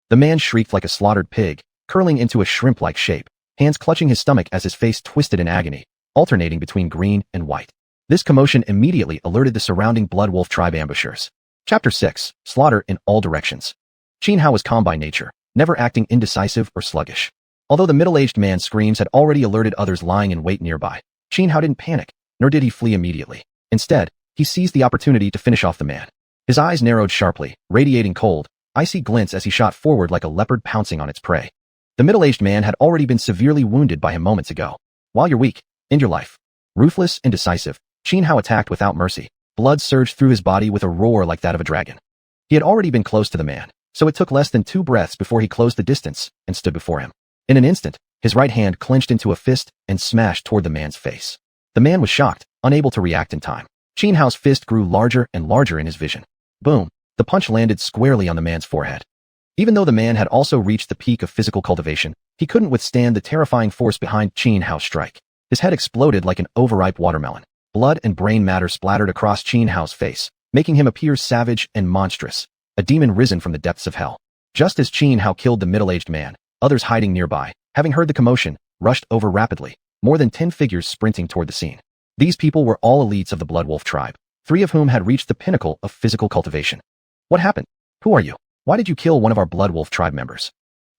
The man shrieked like a slaughtered pig, curling into a shrimp-like shape, hands clutching his stomach as his face twisted in agony, alternating between green and white. This commotion immediately alerted the surrounding Blood Wolf tribe ambushers. Chapter 6. Slaughter in all directions. Qin Hao was calm by nature, never acting indecisive or sluggish. Although the middle-aged man's screams had already alerted others lying in wait nearby, Qin Hao didn't panic, nor did he flee immediately. Instead, he seized the opportunity to finish off the man. His eyes narrowed sharply, radiating cold, icy glints as he shot forward like a leopard pouncing on its prey. The middle-aged man had already been severely wounded by him moments ago. While you're weak, end your life. Ruthless and decisive, Xianhua attacked without mercy. Blood surged through his body with a roar like that of a dragon. He had already been close to the man, so it took less than 2 breaths before he closed the distance and stood before him. In an instant, his right hand clenched into a fist and smashed toward the man's face. The man was shocked, unable to react in time. Xianhua's fist grew larger and larger in his vision. Boom! The punch landed squarely on the man's forehead. Even though the man had also reached the peak of physical cultivation, he couldn't withstand the terrifying force behind Xianhua's strike. His head exploded like an overripe watermelon. Blood and brain matter splattered across Xianhua's face, making him appear savage and monstrous, a demon risen from the depths of hell. Just as Xianhua killed the middle-aged man, others hiding nearby, having heard the commotion, rushed over rapidly, more than 10 figures sprinting toward the scene. These people were all elites of the Blood Wolf tribe, 3 of whom had reached the pinnacle of physical cultivation. What happened? Who are you? Why did you kill one of our Blood Wolf tribe members?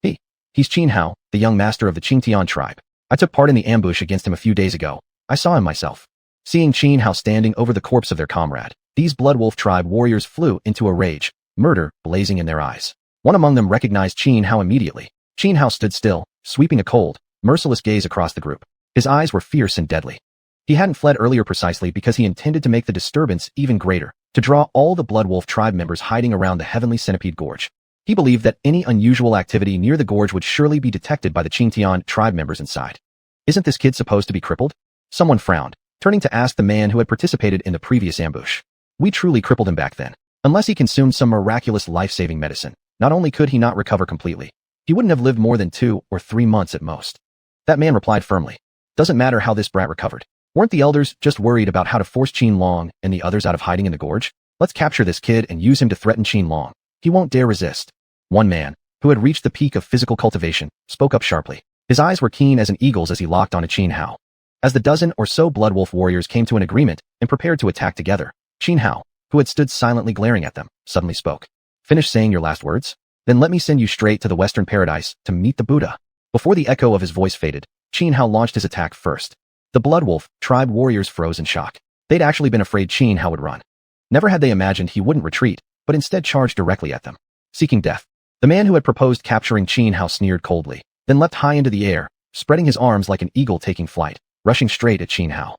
He's Xianhua, the young master of the Xiuxian tribe. I took part in the ambush against him a few days ago. I saw him myself. Seeing Xianhua standing over the corpse of their comrade, these Blood Wolf tribe warriors flew into a rage, murder blazing in their eyes. One among them recognized Xianhua immediately. Xianhua stood still, sweeping a cold, merciless gaze across the group. His eyes were fierce and deadly. He hadn't fled earlier precisely because he intended to make the disturbance even greater, to draw all the Blood Wolf tribe members hiding around the Heavenly Centipede Gorge. He believed that any unusual activity near the gorge would surely be detected by the Xiuxian tribe members inside. Isn't this kid supposed to be crippled? Someone frowned, turning to ask the man who had participated in the previous ambush. We truly crippled him back then. Unless he consumed some miraculous life-saving medicine, not only could he not recover completely, he wouldn't have lived more than 2 or 3 months at most. That man replied firmly. Doesn't matter how this brat recovered. Weren't the elders just worried about how to force Qianlong and the others out of hiding in the gorge? Let's capture this kid and use him to threaten Qianlong. He won't dare resist. One man, who had reached the peak of physical cultivation, spoke up sharply. His eyes were keen as an eagle's as he locked on to Xianhua. As the dozen or so Blood Wolf warriors came to an agreement and prepared to attack together, Xianhua, who had stood silently glaring at them, suddenly spoke. Finish saying your last words? Then let me send you straight to the Western Paradise to meet the Buddha. Before the echo of his voice faded, Xianhua launched his attack first. The Blood Wolf tribe warriors froze in shock. They'd actually been afraid Xianhua would run. Never had they imagined he wouldn't retreat, but instead charged directly at them, seeking death. The man who had proposed capturing Xianhua sneered coldly, then leapt high into the air, spreading his arms like an eagle taking flight, rushing straight at Xianhua.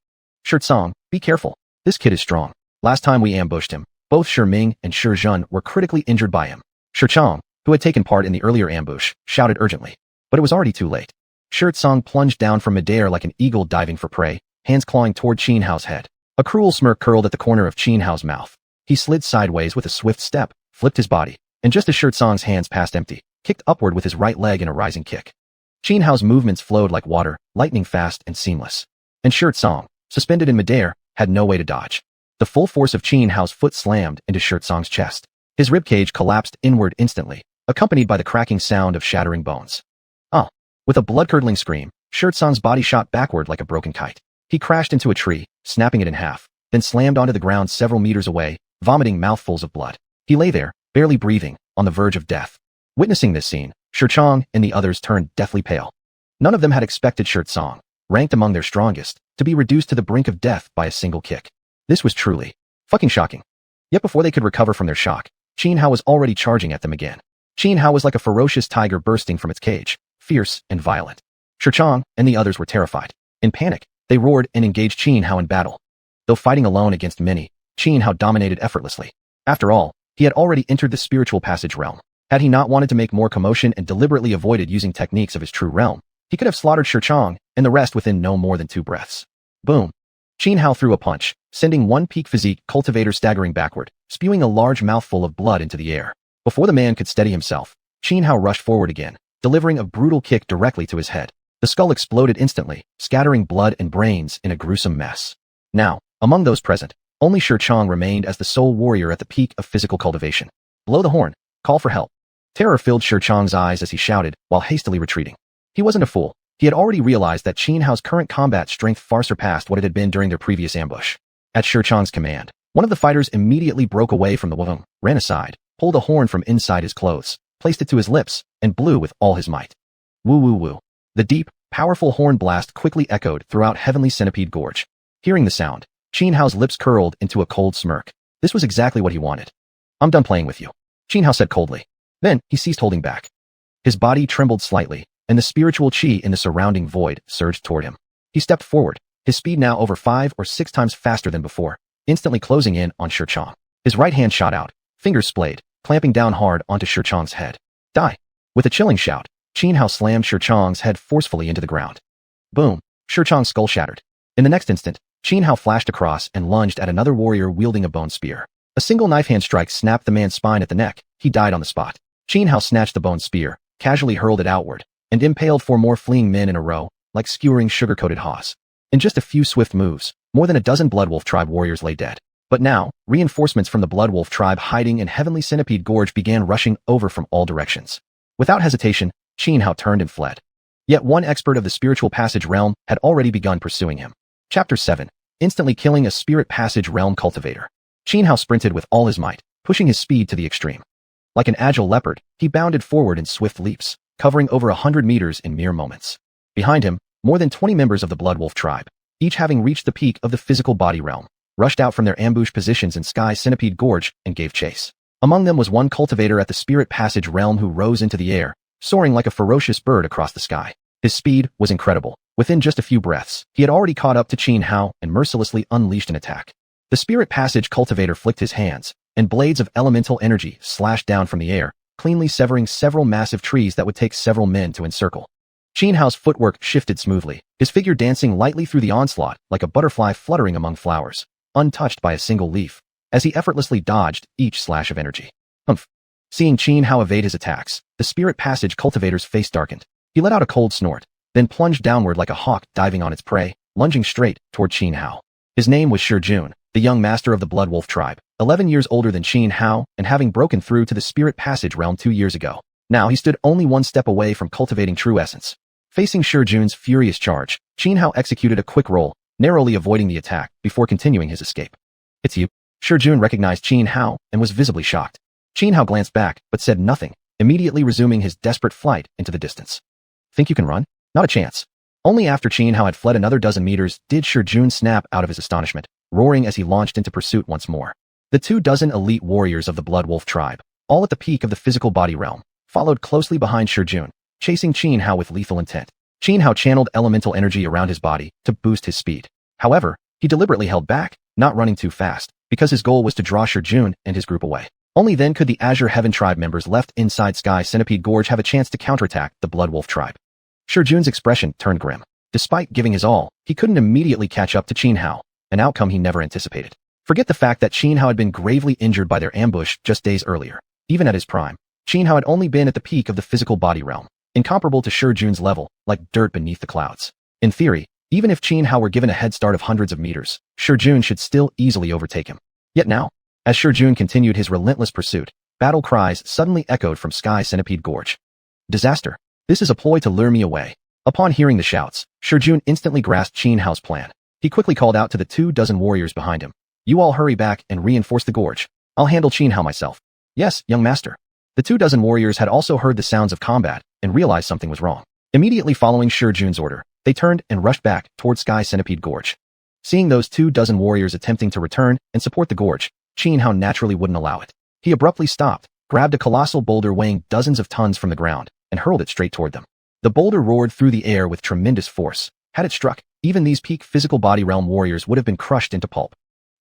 Xiuxian, be careful. This kid is strong. Last time we ambushed him, both Ming and Zhan were critically injured by him. Xiuxian, who had taken part in the earlier ambush, shouted urgently. But it was already too late. Xiuxian plunged down from midair like an eagle diving for prey, hands clawing toward Qianhua's head. A cruel smirk curled at the corner of Qianhua's mouth. He slid sideways with a swift step, flipped his body, and just as Xiuxian's hands passed empty, kicked upward with his right leg in a rising kick. Qianhua's movements flowed like water, lightning fast and seamless. And Xiuxian, suspended in midair, had no way to dodge. The full force of Qianhua's foot slammed into Xiuxian's chest. His ribcage collapsed inward instantly, accompanied by the cracking sound of shattering bones. With a blood-curdling scream, Xiuxian's body shot backward like a broken kite. He crashed into a tree, snapping it in half, then slammed onto the ground several meters away, vomiting mouthfuls of blood. He lay there, barely breathing, on the verge of death. Witnessing this scene, Xiuxian and the others turned deathly pale. None of them had expected Xiuxian, ranked among their strongest, to be reduced to the brink of death by a single kick. This was truly fucking shocking. Yet before they could recover from their shock, Xianhua was already charging at them again. Xianhua was like a ferocious tiger bursting from its cage, fierce and violent. Xiuxian and the others were terrified. In panic, they roared and engaged Xianhua in battle. Though fighting alone against many, Xianhua dominated effortlessly. After all, he had already entered the spiritual passage realm. Had he not wanted to make more commotion and deliberately avoided using techniques of his true realm, he could have slaughtered Xiuxian and the rest within no more than 2 breaths. Boom! Xianhua threw a punch, sending one peak physique cultivator staggering backward, spewing a large mouthful of blood into the air. Before the man could steady himself, Xianhua rushed forward again, delivering a brutal kick directly to his head. The skull exploded instantly, scattering blood and brains in a gruesome mess. Now, among those present, only Xiuxian remained as the sole warrior at the peak of physical cultivation. Blow the horn, call for help. Terror filled Xiuxian's eyes as he shouted, while hastily retreating. He wasn't a fool. He had already realized that Qianhua's current combat strength far surpassed what it had been during their previous ambush. At Xiuxian's command, one of the fighters immediately broke away from the wuvong, ran aside, pulled a horn from inside his clothes, placed it to his lips, and blew with all his might. Woo woo woo. The deep, powerful horn blast quickly echoed throughout Heavenly Centipede Gorge. Hearing the sound, Qianhua's lips curled into a cold smirk. This was exactly what he wanted. I'm done playing with you, Qianhua said coldly. Then, he ceased holding back. His body trembled slightly, and the spiritual qi in the surrounding void surged toward him. He stepped forward, his speed now over 5 or 6 times faster than before, instantly closing in on Xiuxian. His right hand shot out, fingers splayed, clamping down hard onto Xiuxian's head. Die! With a chilling shout, Xuanhuan slammed Xiuxian's head forcefully into the ground. Boom! Xiuxian's skull shattered. In the next instant, Xuanhuan flashed across and lunged at another warrior wielding a bone spear. A single knife hand strike snapped the man's spine at the neck. He died on the spot. Xuanhuan snatched the bone spear, casually hurled it outward, and impaled 4 more fleeing men in a row, like skewering sugar-coated haws. In just a few swift moves, more than a dozen Bloodwolf tribe warriors lay dead. But now, reinforcements from the Bloodwolf tribe hiding in Heavenly Centipede Gorge began rushing over from all directions. Without hesitation, Xuanhuan turned and fled. Yet one expert of the spiritual passage realm had already begun pursuing him. Chapter 7. Instantly killing a spirit passage realm cultivator. Xuanhuan sprinted with all his might, pushing his speed to the extreme. Like an agile leopard, he bounded forward in swift leaps, covering over 100 meters in mere moments. Behind him, more than 20 members of the Bloodwolf tribe, each having reached the peak of the physical body realm, rushed out from their ambush positions in Sky Centipede Gorge and gave chase. Among them was one cultivator at the spirit passage realm who rose into the air, soaring like a ferocious bird across the sky. His speed was incredible. Within just a few breaths, he had already caught up to Xuanhuan and mercilessly unleashed an attack. The spirit passage cultivator flicked his hands, and blades of elemental energy slashed down from the air, cleanly severing several massive trees that would take several men to encircle. Xuanhuan's footwork shifted smoothly, his figure dancing lightly through the onslaught like a butterfly fluttering among flowers, untouched by a single leaf, as he effortlessly dodged each slash of energy. Humph! Seeing Xuanhuan evade his attacks, the spirit passage cultivator's face darkened. He let out a cold snort, then plunged downward like a hawk diving on its prey, lunging straight toward Xuanhuan. His name was Xiuxian, the young master of the Bloodwolf tribe, 11 years older than Xuanhuan and having broken through to the spirit passage realm 2 years ago. Now he stood only one step away from cultivating true essence. Facing Xiuxian's furious charge, Xuanhuan executed a quick roll, narrowly avoiding the attack before continuing his escape. It's you. Xiuxian recognized Xuanhuan and was visibly shocked. Xuanhuan glanced back but said nothing, immediately resuming his desperate flight into the distance. Think you can run? Not a chance. Only after Xuanhuan had fled another dozen meters did Xiuxian snap out of his astonishment, roaring as he launched into pursuit once more. The 24 elite warriors of the Bloodwolf tribe, all at the peak of the physical body realm, followed closely behind Xiuxian, chasing Xuanhuan with lethal intent. Xuanhuan channeled elemental energy around his body to boost his speed. However, he deliberately held back, not running too fast, because his goal was to draw Xiuxian and his group away. Only then could the Azure Heaven tribe members left inside Sky Centipede Gorge have a chance to counterattack the Bloodwolf tribe. Xiuxian's expression turned grim. Despite giving his all, he couldn't immediately catch up to Xuanhuan, an outcome he never anticipated. Forget the fact that Xuanhuan had been gravely injured by their ambush just days earlier. Even at his prime, Xuanhuan had only been at the peak of the physical body realm, incomparable to Xiuxian's level, like dirt beneath the clouds. In theory, even if Xuanhuan were given a head start of hundreds of meters, Xiuxian should still easily overtake him. Yet now, as Xiuxian continued his relentless pursuit, battle cries suddenly echoed from Sky Centipede Gorge. Disaster! This is a ploy to lure me away. Upon hearing the shouts, Xiuxian instantly grasped Xuanhuan's plan. He quickly called out to the 24 warriors behind him. You all hurry back and reinforce the gorge. I'll handle Xuanhuan myself. Yes, young master. The 24 warriors had also heard the sounds of combat and realized something was wrong. Immediately following Xiuxian's order, they turned and rushed back toward Sky Centipede Gorge. Seeing those 24 warriors attempting to return and support the gorge, Xuanhuan naturally wouldn't allow it. He abruptly stopped, grabbed a colossal boulder weighing dozens of tons from the ground, and hurled it straight toward them. The boulder roared through the air with tremendous force. Had it struck, even these peak physical body realm warriors would have been crushed into pulp.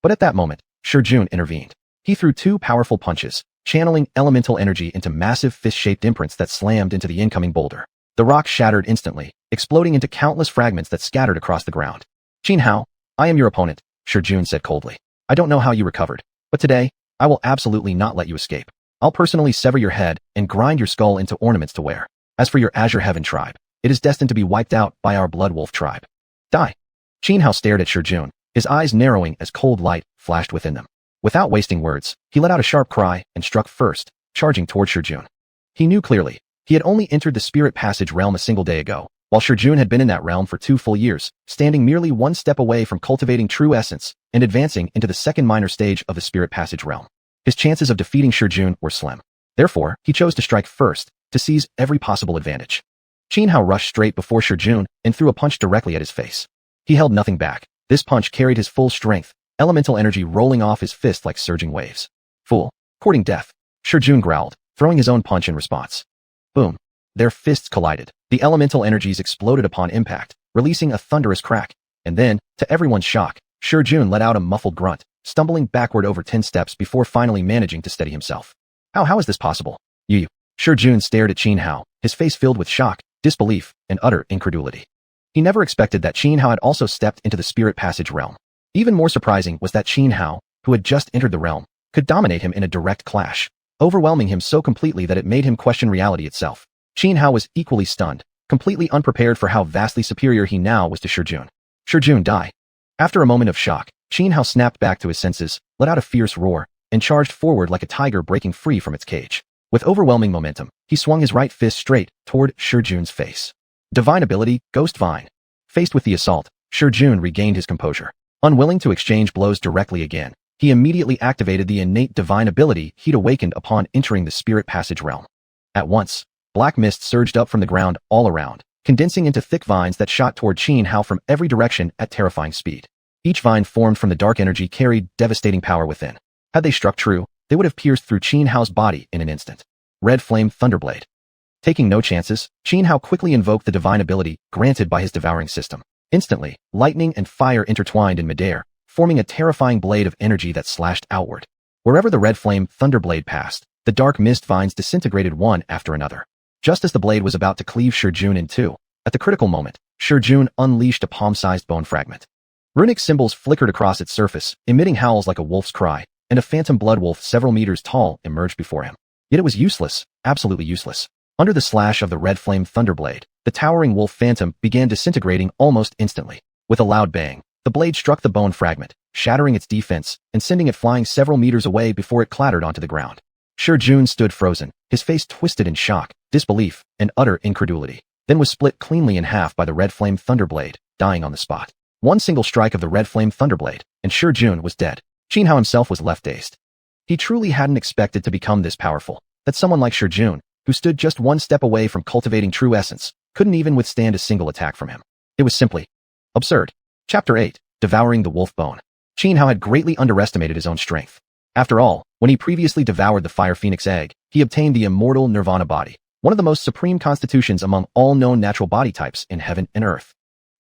But at that moment, Xiuxian intervened. He threw 2 powerful punches, channeling elemental energy into massive fist-shaped imprints that slammed into the incoming boulder. The rock shattered instantly, exploding into countless fragments that scattered across the ground. Xuanhuan, I am your opponent, Xiuxian said coldly. I don't know how you recovered, but today, I will absolutely not let you escape. I'll personally sever your head and grind your skull into ornaments to wear. As for your Azure Heaven tribe, it is destined to be wiped out by our Bloodwolf tribe. Die! Xuanhuan stared at Xiuxian, his eyes narrowing as cold light flashed within them. Without wasting words, he let out a sharp cry and struck first, charging toward Xiuxian. He knew clearly, he had only entered the spirit passage realm a single day ago, while Xiuxian had been in that realm for 2 full years, standing merely one step away from cultivating true essence and advancing into the second minor stage of the spirit passage realm. His chances of defeating Xiuxian were slim. Therefore, he chose to strike first, to seize every possible advantage. Xuanhuan rushed straight before Xiuxian and threw a punch directly at his face. He held nothing back. This punch carried his full strength, elemental energy rolling off his fist like surging waves. Fool, courting death, Xiuxian growled, throwing his own punch in response. Boom. Their fists collided. The elemental energies exploded upon impact, releasing a thunderous crack. And then, to everyone's shock, Xiuxian let out a muffled grunt, stumbling backward over 10 steps before finally managing to steady himself. How is this possible? You. Xiuxian stared at Xuanhuan, his face filled with shock, disbelief, and utter incredulity. He never expected that Xuanhuan had also stepped into the spirit passage realm. Even more surprising was that Xuanhuan, who had just entered the realm, could dominate him in a direct clash, overwhelming him so completely that it made him question reality itself. Xuanhuan was equally stunned, completely unprepared for how vastly superior he now was to Xiuxian. Xiuxian, die. After a moment of shock, Xuanhuan snapped back to his senses, let out a fierce roar, and charged forward like a tiger breaking free from its cage. With overwhelming momentum, he swung his right fist straight toward Xiuxian's face. Divine ability, Ghost Vine. Faced with the assault, Xiuxian regained his composure. Unwilling to exchange blows directly again, he immediately activated the innate divine ability he'd awakened upon entering the spirit passage realm. At once, black mist surged up from the ground all around, condensing into thick vines that shot toward Xuanhuan from every direction at terrifying speed. Each vine formed from the dark energy carried devastating power within. Had they struck true, they would have pierced through Xuanhuan's body in an instant. Red Flame Thunderblade. Taking no chances, Xuanhuan quickly invoked the divine ability granted by his devouring system. Instantly, lightning and fire intertwined in midair, forming a terrifying blade of energy that slashed outward. Wherever the Red Flame Thunderblade passed, the dark mist vines disintegrated one after another. Just as the blade was about to cleave Xiuxian in two, at the critical moment, Xiuxian unleashed a palm-sized bone fragment. Runic symbols flickered across its surface, emitting howls like a wolf's cry, and a phantom blood wolf several meters tall emerged before him. Yet it was useless, absolutely useless. Under the slash of the Red Flame Thunderblade, the towering wolf phantom began disintegrating almost instantly. With a loud bang, the blade struck the bone fragment, shattering its defense and sending it flying several meters away before it clattered onto the ground. Xiuxian stood frozen, his face twisted in shock, disbelief, and utter incredulity, then was split cleanly in half by the Red Flame Thunderblade, dying on the spot. One single strike of the Red Flame Thunderblade, and Xiuxian was dead. Xuanhuan himself was left dazed. He truly hadn't expected to become this powerful, that someone like Xiuxian, who stood just one step away from cultivating true essence, couldn't even withstand a single attack from him. It was simply absurd. Chapter 8. Devouring the Wolf Bone. Xuanhuan had greatly underestimated his own strength. After all, when he previously devoured the Fire Phoenix egg, he obtained the immortal Nirvana body, one of the most supreme constitutions among all known natural body types in heaven and earth.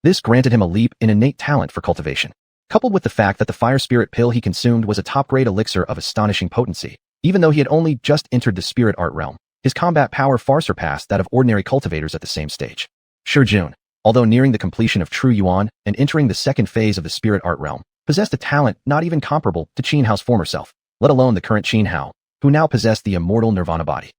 This granted him a leap in innate talent for cultivation. Coupled with the fact that the fire spirit pill he consumed was a top-grade elixir of astonishing potency, even though he had only just entered the spirit art realm, his combat power far surpassed that of ordinary cultivators at the same stage. Xiuxian, although nearing the completion of true yuan and entering the second phase of the spirit art realm, possessed a talent not even comparable to Xuanhuan's former self, let alone the current Xuanhuan, who now possessed the immortal Nirvana body.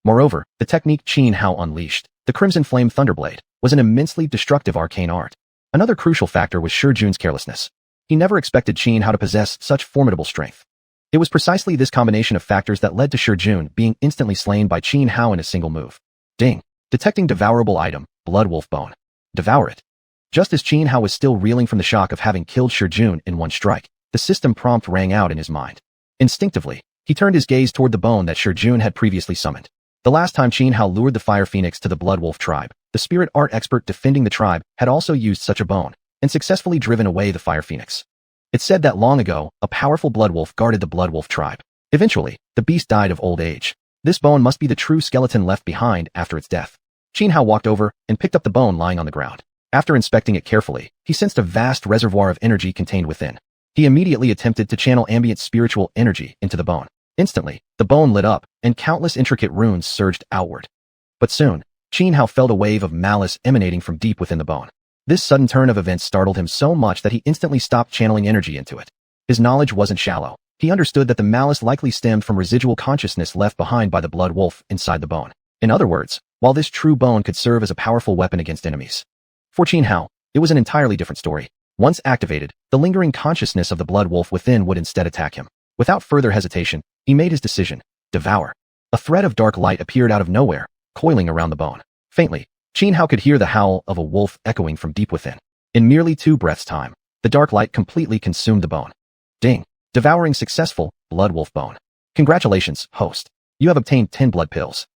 Moreover, the technique Xuanhuan unleashed, the Crimson Flame Thunderblade, was an immensely destructive arcane art. Another crucial factor was Xiuxian's carelessness. He never expected Xuanhuan to possess such formidable strength. It was precisely this combination of factors that led to Xiuxian being instantly slain by Xuanhuan in a single move. Ding. Detecting devourable item, Blood Wolf Bone. Devour it. Just as Xuanhuan was still reeling from the shock of having killed Xiuxian in one strike, the system prompt rang out in his mind. Instinctively, he turned his gaze toward the bone that Xiuxian had previously summoned. The last time Xuanhuan lured the Fire Phoenix to the Blood Wolf tribe, the spirit art expert defending the tribe had also used such a bone, and successfully driven away the Fire Phoenix. It's said that long ago, a powerful blood wolf guarded the Blood Wolf tribe. Eventually, the beast died of old age. This bone must be the true skeleton left behind after its death. Xuanhuan walked over and picked up the bone lying on the ground. After inspecting it carefully, he sensed a vast reservoir of energy contained within. He immediately attempted to channel ambient spiritual energy into the bone. Instantly, the bone lit up, and countless intricate runes surged outward. But soon, Xuanhuan felt a wave of malice emanating from deep within the bone. This sudden turn of events startled him so much that he instantly stopped channeling energy into it. His knowledge wasn't shallow. He understood that the malice likely stemmed from residual consciousness left behind by the blood wolf inside the bone. In other words, while this true bone could serve as a powerful weapon against enemies, for Xuanhuan, it was an entirely different story. Once activated, the lingering consciousness of the blood wolf within would instead attack him. Without further hesitation, he made his decision. Devour. A thread of dark light appeared out of nowhere, coiling around the bone. Faintly, Xuanhuan could hear the howl of a wolf echoing from deep within. In merely 2 breaths' time, the dark light completely consumed the bone. Ding. Devouring successful, Blood Wolf Bone. Congratulations, host. You have obtained 10 blood pills.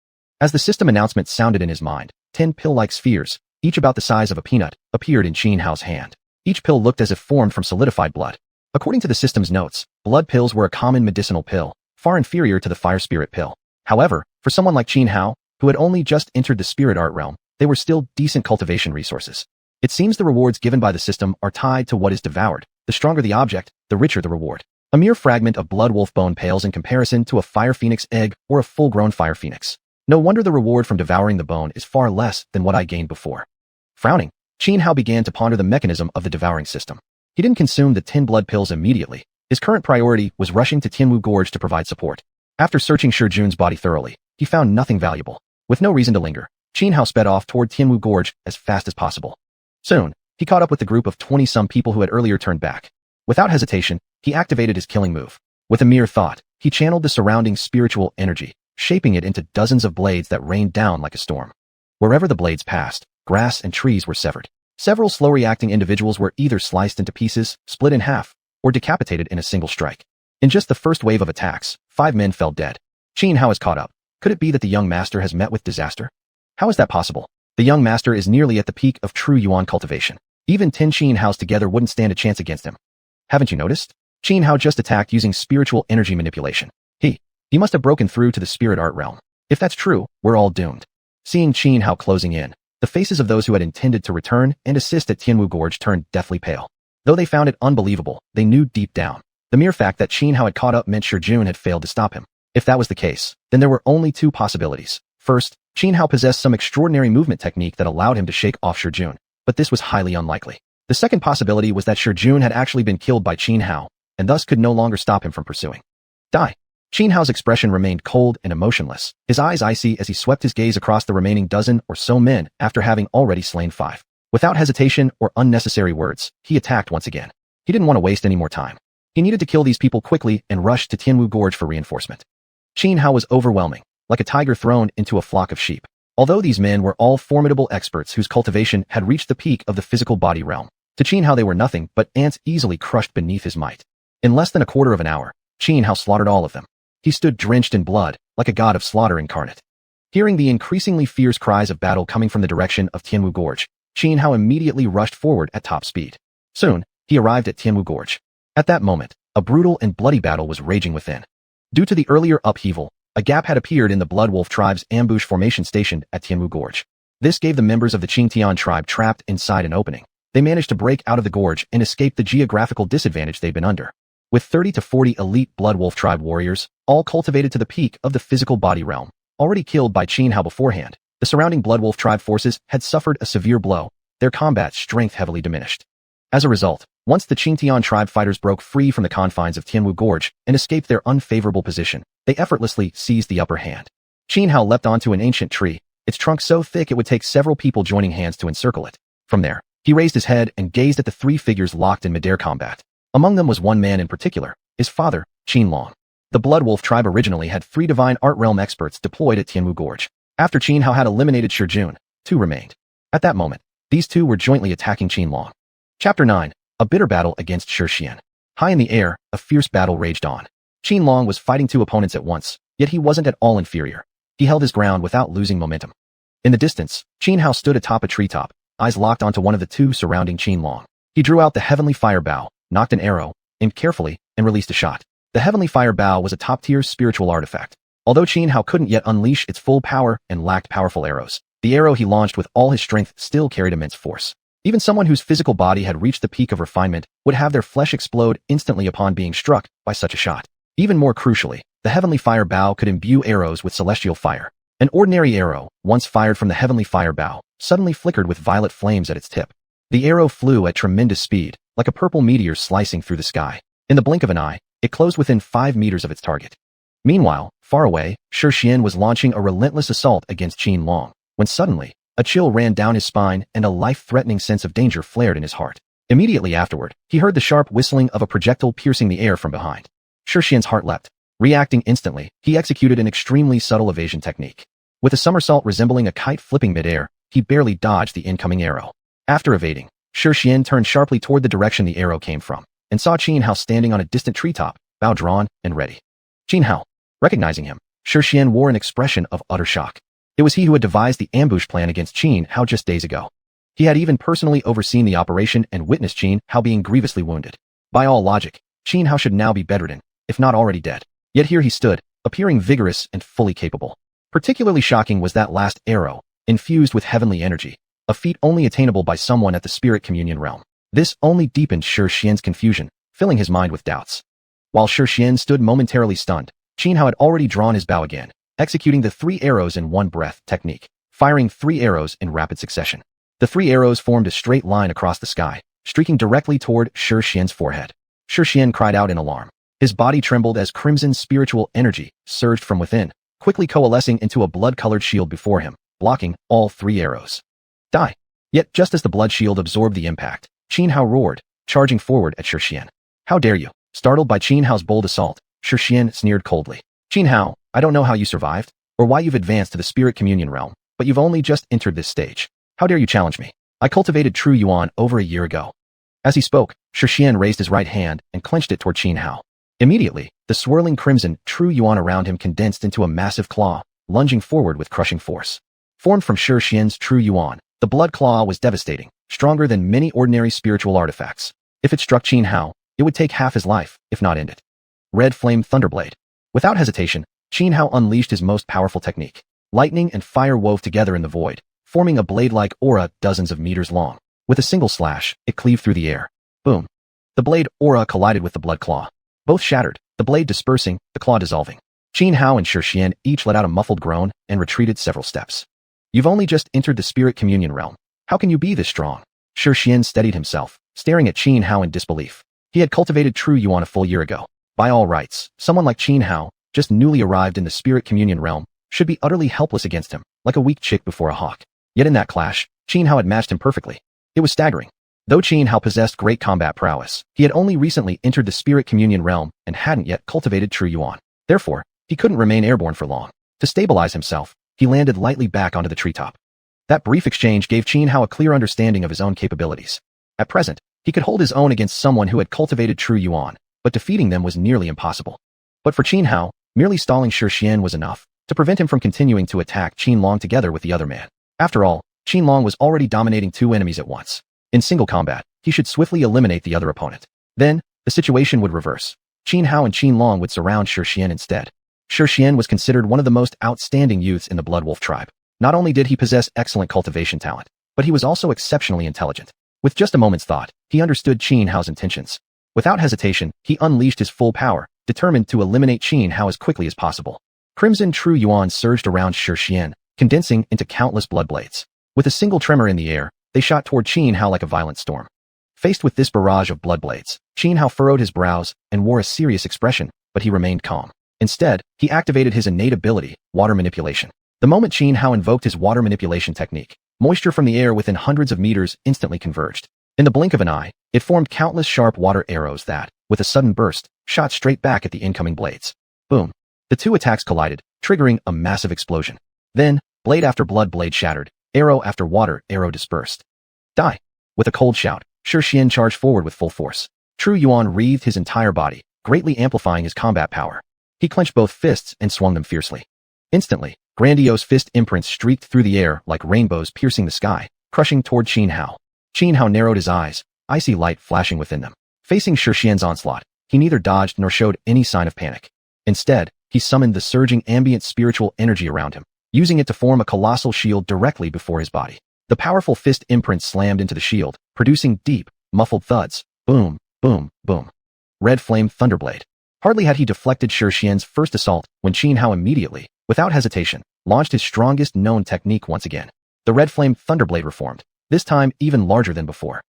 As the system announcement sounded in his mind, 10 pill-like spheres, each about the size of a peanut, appeared in Xuanhuan's hand. Each pill looked as if formed from solidified blood. According to the system's notes, blood pills were a common medicinal pill, far inferior to the fire spirit pill. However, for someone like Xuanhuan, who had only just entered the spirit art realm, they were still decent cultivation resources. It seems the rewards given by the system are tied to what is devoured. The stronger the object, the richer the reward. A mere fragment of blood wolf bone pales in comparison to a fire phoenix egg or a full-grown fire phoenix. No wonder the reward from devouring the bone is far less than what I gained before. Frowning, Xianhao began to ponder the mechanism of the devouring system. He didn't consume the 10 blood pills immediately. His current priority was rushing to Tianwu Gorge to provide support. After searching Shijun's body thoroughly, he found nothing valuable. With no reason to linger, Xianhao sped off toward Tianwu Gorge as fast as possible. Soon, he caught up with the group of 20-some people who had earlier turned back. Without hesitation, he activated his killing move. With a mere thought, he channeled the surrounding spiritual energy, shaping it into dozens of blades that rained down like a storm. Wherever the blades passed, grass and trees were severed. Several slow-reacting individuals were either sliced into pieces, split in half, or decapitated in a single strike. In just the first wave of attacks, 5 men fell dead. Xianhao has caught up. Could it be that the young master has met with disaster? How is that possible? The young master is nearly at the peak of true yuan cultivation. Even 10 Xianhaos together wouldn't stand a chance against him. Haven't you noticed? Xianhao just attacked using spiritual energy manipulation. He must have broken through to the spirit art realm. If that's true, we're all doomed. Seeing Xianhao closing in, the faces of those who had intended to return and assist at Tianwu Gorge turned deathly pale. Though they found it unbelievable, they knew deep down. The mere fact that Xianhao had caught up meant Shijun had failed to stop him. If that was the case, then there were only 2 possibilities. First, Xianhao possessed some extraordinary movement technique that allowed him to shake off Shijun, but this was highly unlikely. The second possibility was that Shijun had actually been killed by Xianhao, and thus could no longer stop him from pursuing. Die. Xianhao's expression remained cold and emotionless, his eyes icy as he swept his gaze across the remaining dozen or so men after having already slain 5. Without hesitation or unnecessary words, he attacked once again. He didn't want to waste any more time. He needed to kill these people quickly and rush to Tianwu Gorge for reinforcement. Xianhao was overwhelming, like a tiger thrown into a flock of sheep. Although these men were all formidable experts whose cultivation had reached the peak of the physical body realm, to Xianhao they were nothing but ants easily crushed beneath his might. In less than a quarter of an hour, Xianhao slaughtered all of them. He stood drenched in blood, like a god of slaughter incarnate. Hearing the increasingly fierce cries of battle coming from the direction of Tianwu Gorge, Xianhao immediately rushed forward at top speed. Soon, he arrived at Tianwu Gorge. At that moment, a brutal and bloody battle was raging within. Due to the earlier upheaval, a gap had appeared in the Blood Wolf tribe's ambush formation stationed at Tianwu Gorge. This gave the members of the Qingtian tribe trapped inside an opening. They managed to break out of the gorge and escape the geographical disadvantage they'd been under. With 30 to 40 elite Blood Wolf tribe warriors, all cultivated to the peak of the physical body realm, already killed by Xianhao beforehand, the surrounding Blood Wolf tribe forces had suffered a severe blow, their combat strength heavily diminished. As a result, once the Qingtian tribe fighters broke free from the confines of Tianwu Gorge and escaped their unfavorable position, they effortlessly seized the upper hand. Xianhao leapt onto an ancient tree, its trunk so thick it would take several people joining hands to encircle it. From there, he raised his head and gazed at the 3 figures locked in midair combat. Among them was one man in particular, his father, Xianlong. The Blood Wolf tribe originally had 3 divine art realm experts deployed at Tianwu Gorge. After Xianhao had eliminated Shijun, 2 remained. At that moment, these 2 were jointly attacking Xianlong. Chapter 9. A bitter battle against xiuxian. High in the air, a fierce battle raged on. Xianlong was fighting 2 opponents at once, yet he wasn't at all inferior. He held his ground without losing momentum. In the distance, Xianhao stood atop a treetop, eyes locked onto one of the 2 surrounding Xianlong. He drew out the heavenly fire bow, knocked an arrow, aimed carefully, and released a shot. The heavenly fire bow was a top-tier spiritual artifact. Although Xianhao couldn't yet unleash its full power and lacked powerful arrows, the arrow he launched with all his strength still carried immense force. Even someone whose physical body had reached the peak of refinement would have their flesh explode instantly upon being struck by such a shot. Even more crucially, the heavenly fire bow could imbue arrows with celestial fire. An ordinary arrow, once fired from the heavenly fire bow, suddenly flickered with violet flames at its tip. The arrow flew at tremendous speed, like a purple meteor slicing through the sky. In the blink of an eye, it closed within 5 meters of its target. Meanwhile, far away, xiuxian was launching a relentless assault against Xianlong, when suddenly, a chill ran down his spine and a life-threatening sense of danger flared in his heart. Immediately afterward, he heard the sharp whistling of a projectile piercing the air from behind. Xiuxian's heart leapt. Reacting instantly, he executed an extremely subtle evasion technique. With a somersault resembling a kite flipping midair, he barely dodged the incoming arrow. After evading, Xiuxian turned sharply toward the direction the arrow came from, and saw Xianhao standing on a distant treetop, bow drawn and ready. Xianhao. Recognizing him, Xiuxian wore an expression of utter shock. It was he who had devised the ambush plan against Xianhao just days ago. He had even personally overseen the operation and witnessed Xianhao being grievously wounded. By all logic, Xianhao should now be bedridden, if not already dead. Yet here he stood, appearing vigorous and fully capable. Particularly shocking was that last arrow, infused with heavenly energy, a feat only attainable by someone at the spirit communion realm. This only deepened xiuxian's confusion, filling his mind with doubts. While xiuxian stood momentarily stunned, Xuanhuan had already drawn his bow again, executing the 3 arrows in one breath technique, firing 3 arrows in rapid succession. The 3 arrows formed a straight line across the sky, streaking directly toward xiuxian's forehead. Xiuxian cried out in alarm. His body trembled as crimson spiritual energy surged from within, quickly coalescing into a blood-colored shield before him, blocking all 3 arrows. Die! Yet just as the blood shield absorbed the impact, Xuanhuan roared, charging forward at xiuxian. How dare you? Startled by Xuanhuan's bold assault, xiuxian sneered coldly. Xuanhuan, I don't know how you survived, or why you've advanced to the spirit communion realm, but you've only just entered this stage. How dare you challenge me? I cultivated true yuan over a year ago. As he spoke, xiuxian raised his right hand and clenched it toward Xuanhuan. Immediately, the swirling crimson true yuan around him condensed into a massive claw, lunging forward with crushing force. Formed from xiuxian's true yuan, the blood claw was devastating, stronger than many ordinary spiritual artifacts. If it struck Xuanhuan, it would take half his life, if not end it. Red Flame Thunderblade. Without hesitation, Xuanhuan unleashed his most powerful technique. Lightning and fire wove together in the void, forming a blade-like aura dozens of meters long. With a single slash, it cleaved through the air. Boom. The blade aura collided with the blood claw. Both shattered, the blade dispersing, the claw dissolving. Xuanhuan and xiuxian each let out a muffled groan and retreated several steps. You've only just entered the spirit communion realm. How can you be this strong? Xiuxian steadied himself, staring at Xuanhuan in disbelief. He had cultivated true yuan a full year ago. By all rights, someone like Xuanhuan, just newly arrived in the spirit communion realm, should be utterly helpless against him, like a weak chick before a hawk. Yet in that clash, Xuanhuan had matched him perfectly. It was staggering. Though Xuanhuan possessed great combat prowess, he had only recently entered the spirit communion realm and hadn't yet cultivated true yuan. Therefore, he couldn't remain airborne for long. To stabilize himself, he landed lightly back onto the treetop. That brief exchange gave Xuanhuan a clear understanding of his own capabilities. At present, he could hold his own against someone who had cultivated true yuan, but defeating them was nearly impossible. But for Xuanhuan, merely stalling xiuxian was enough to prevent him from continuing to attack Qianlong together with the other man. After all, Qianlong was already dominating 2 enemies at once. In single combat, he should swiftly eliminate the other opponent. Then, the situation would reverse. Xuanhuan and Qianlong would surround xiuxian instead. Xiuxian was considered one of the most outstanding youths in the Blood Wolf tribe. Not only did he possess excellent cultivation talent, but he was also exceptionally intelligent. With just a moment's thought, he understood Qianhuan's intentions. Without hesitation, he unleashed his full power, determined to eliminate Qianhuan as quickly as possible. Crimson true yuan surged around xiuxian, condensing into countless blood blades. With a single tremor in the air, they shot toward Qianhuan like a violent storm. Faced with this barrage of blood blades, Qianhuan furrowed his brows and wore a serious expression, but he remained calm. Instead, he activated his innate ability, water manipulation. The moment Qianhuan invoked his water manipulation technique, moisture from the air within hundreds of meters instantly converged. In the blink of an eye, it formed countless sharp water arrows that, with a sudden burst, shot straight back at the incoming blades. Boom. The 2 attacks collided, triggering a massive explosion. Then, blade after blood blade shattered, arrow after water arrow dispersed. Die! With a cold shout, xiuxian charged forward with full force. True yuan wreathed his entire body, greatly amplifying his combat power. He clenched both fists and swung them fiercely. Instantly, grandiose fist imprints streaked through the air like rainbows piercing the sky, crushing toward Qianhuan. Qianhuan narrowed his eyes, icy light flashing within them. Facing xiuxian's onslaught, he neither dodged nor showed any sign of panic. Instead, he summoned the surging ambient spiritual energy around him, using it to form a colossal shield directly before his body. The powerful fist imprint slammed into the shield, producing deep, muffled thuds. Boom, boom, boom. Red Flame Thunderblade. Hardly had he deflected xiuxian's first assault when Qianhuan immediately, without hesitation, launched his strongest known technique once again. The Red Flame Thunderblade reformed, this time even larger than before.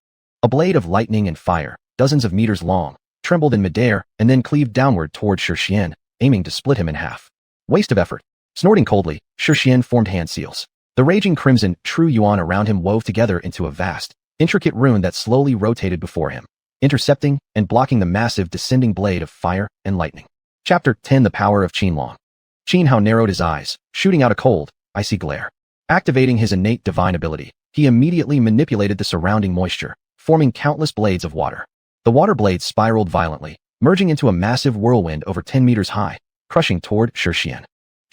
A blade of lightning and fire, dozens of meters long, trembled in midair and then cleaved downward toward xiuxian, aiming to split him in half. Waste of effort. Snorting coldly, xiuxian formed hand seals. The raging crimson true yuan around him wove together into a vast, intricate rune that slowly rotated before him, intercepting and blocking the massive descending blade of fire and lightning. Chapter 10 The Power of Qianlong. Qianhuan narrowed his eyes, shooting out a cold, icy glare. Activating his innate divine ability, he immediately manipulated the surrounding moisture, forming countless blades of water. The water blades spiraled violently, merging into a massive whirlwind over 10 meters high, crushing toward xiuxian.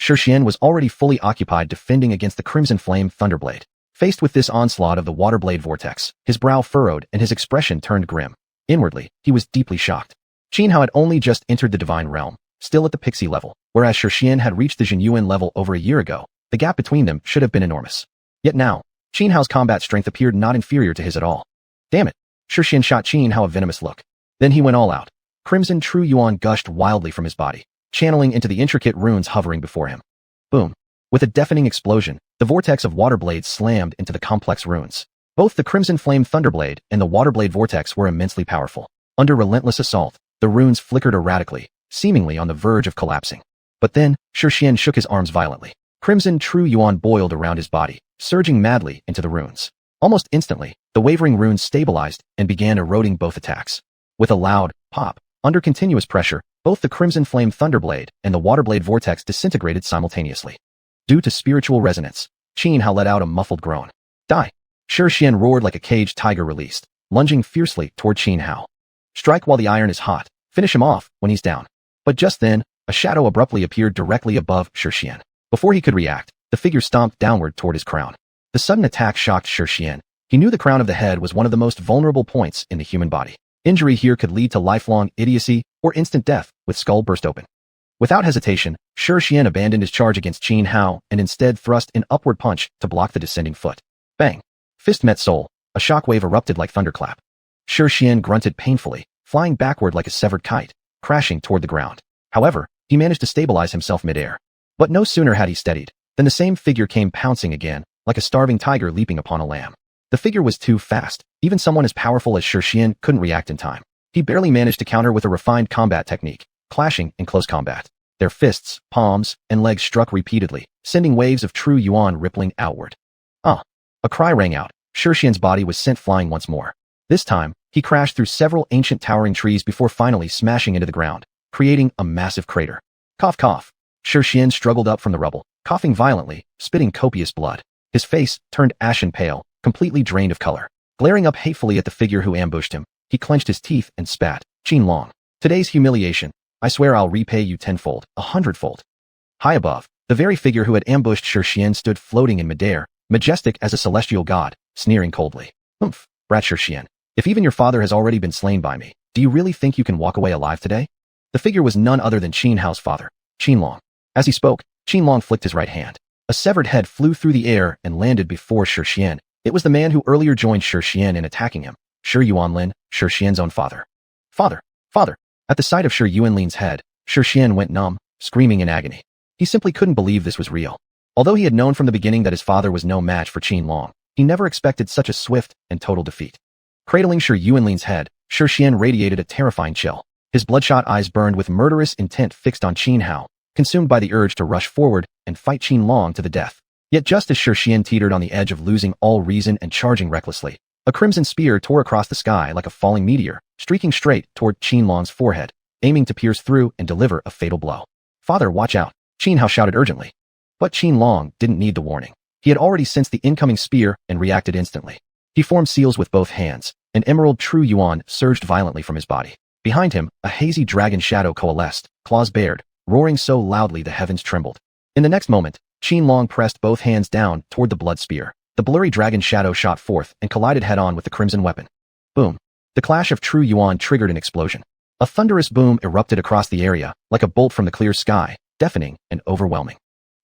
Xiuxian was already fully occupied defending against the Crimson Flame Thunderblade. Faced with this onslaught of the water blade vortex, his brow furrowed and his expression turned grim. Inwardly, he was deeply shocked. Qianhuan had only just entered the divine realm, still at the pixie level, Whereas xiuxian had reached the xuanhuan level over a year ago, the gap between them should have been enormous. Yet now, Xianhao's combat strength appeared not inferior to his at all. Damn it! Xiuxian shot Xianhao a venomous look. Then he went all out. Crimson true yuan gushed wildly from his body, channeling into the intricate runes hovering before him. Boom! With a deafening explosion, the vortex of water blades slammed into the complex runes. Both the crimson flame thunderblade and the water blade vortex were immensely powerful. Under relentless assault, the runes flickered erratically, seemingly on the verge of collapsing. But then, xiuxian shook his arms violently. Crimson true yuan boiled around his body, surging madly into the runes. Almost instantly, the wavering runes stabilized and began eroding both attacks. With a loud pop, under continuous pressure, both the crimson flame thunderblade and the water blade vortex disintegrated simultaneously. Due to spiritual resonance, Xianhao let out a muffled groan. Die! Xiuxian roared like a caged tiger released, lunging fiercely toward Xianhao. Strike while the iron is hot, finish him off when he's down. But just then, a shadow abruptly appeared directly above Xiuxian. Before he could react, the figure stomped downward toward his crown. The sudden attack shocked Xiuxian. He knew the crown of the head was one of the most vulnerable points in the human body. Injury here could lead to lifelong idiocy or instant death, with skull burst open. Without hesitation, Xiuxian abandoned his charge against Xianhao and instead thrust an upward punch to block the descending foot. Bang! Fist met soul. A shockwave erupted like thunderclap. Xiuxian grunted painfully, flying backward like a severed kite, crashing toward the ground. However, he managed to stabilize himself midair. But no sooner had he steadied, than the same figure came pouncing again, like a starving tiger leaping upon a lamb. The figure was too fast. Even someone as powerful as Xiuxian couldn't react in time. He barely managed to counter with a refined combat technique, clashing in close combat. Their fists, palms, and legs struck repeatedly, sending waves of true yuan rippling outward. Ah! A cry rang out. Xiuxian's body was sent flying once more. This time, he crashed through several ancient towering trees before finally smashing into the ground, creating a massive crater. Cough cough. Xiuxian struggled up from the rubble, coughing violently, spitting copious blood. His face turned ashen pale, completely drained of color. Glaring up hatefully at the figure who ambushed him, he clenched his teeth and spat. Qianlong. Today's humiliation. I swear I'll repay you tenfold, 100-fold. High above, the very figure who had ambushed Xiuxian stood floating in midair, majestic as a celestial god, sneering coldly. Humph, brat Xiuxian. If even your father has already been slain by me, do you really think you can walk away alive today? The figure was none other than Qianhao's father, Qianlong. As he spoke, Qianlong flicked his right hand. A severed head flew through the air and landed before Xiuxian. It was the man who earlier joined Xiuxian in attacking him, Shi Yuanlin, Xiuxian's own father. Father! Father! At the sight of Shi Yuanlin's head, Xiuxian went numb, screaming in agony. He simply couldn't believe this was real. Although he had known from the beginning that his father was no match for Qianlong, he never expected such a swift and total defeat. Cradling Shi Yuanlin's head, Xiuxian radiated a terrifying chill. His bloodshot eyes burned with murderous intent fixed on Qianhao, consumed by the urge to rush forward and fight Qianlong to the death. Yet just as Xiuxian teetered on the edge of losing all reason and charging recklessly, a crimson spear tore across the sky like a falling meteor, streaking straight toward Qianlong's forehead, aiming to pierce through and deliver a fatal blow. Father, watch out! Qianhao shouted urgently. But Qianlong didn't need the warning. He had already sensed the incoming spear and reacted instantly. He formed seals with both hands. An emerald true yuan surged violently from his body. Behind him, a hazy dragon shadow coalesced, claws bared, roaring so loudly the heavens trembled. In the next moment, Qianlong pressed both hands down toward the blood spear. The blurry dragon shadow shot forth and collided head-on with the crimson weapon. Boom! The clash of true yuan triggered an explosion. A thunderous boom erupted across the area, like a bolt from the clear sky, deafening and overwhelming.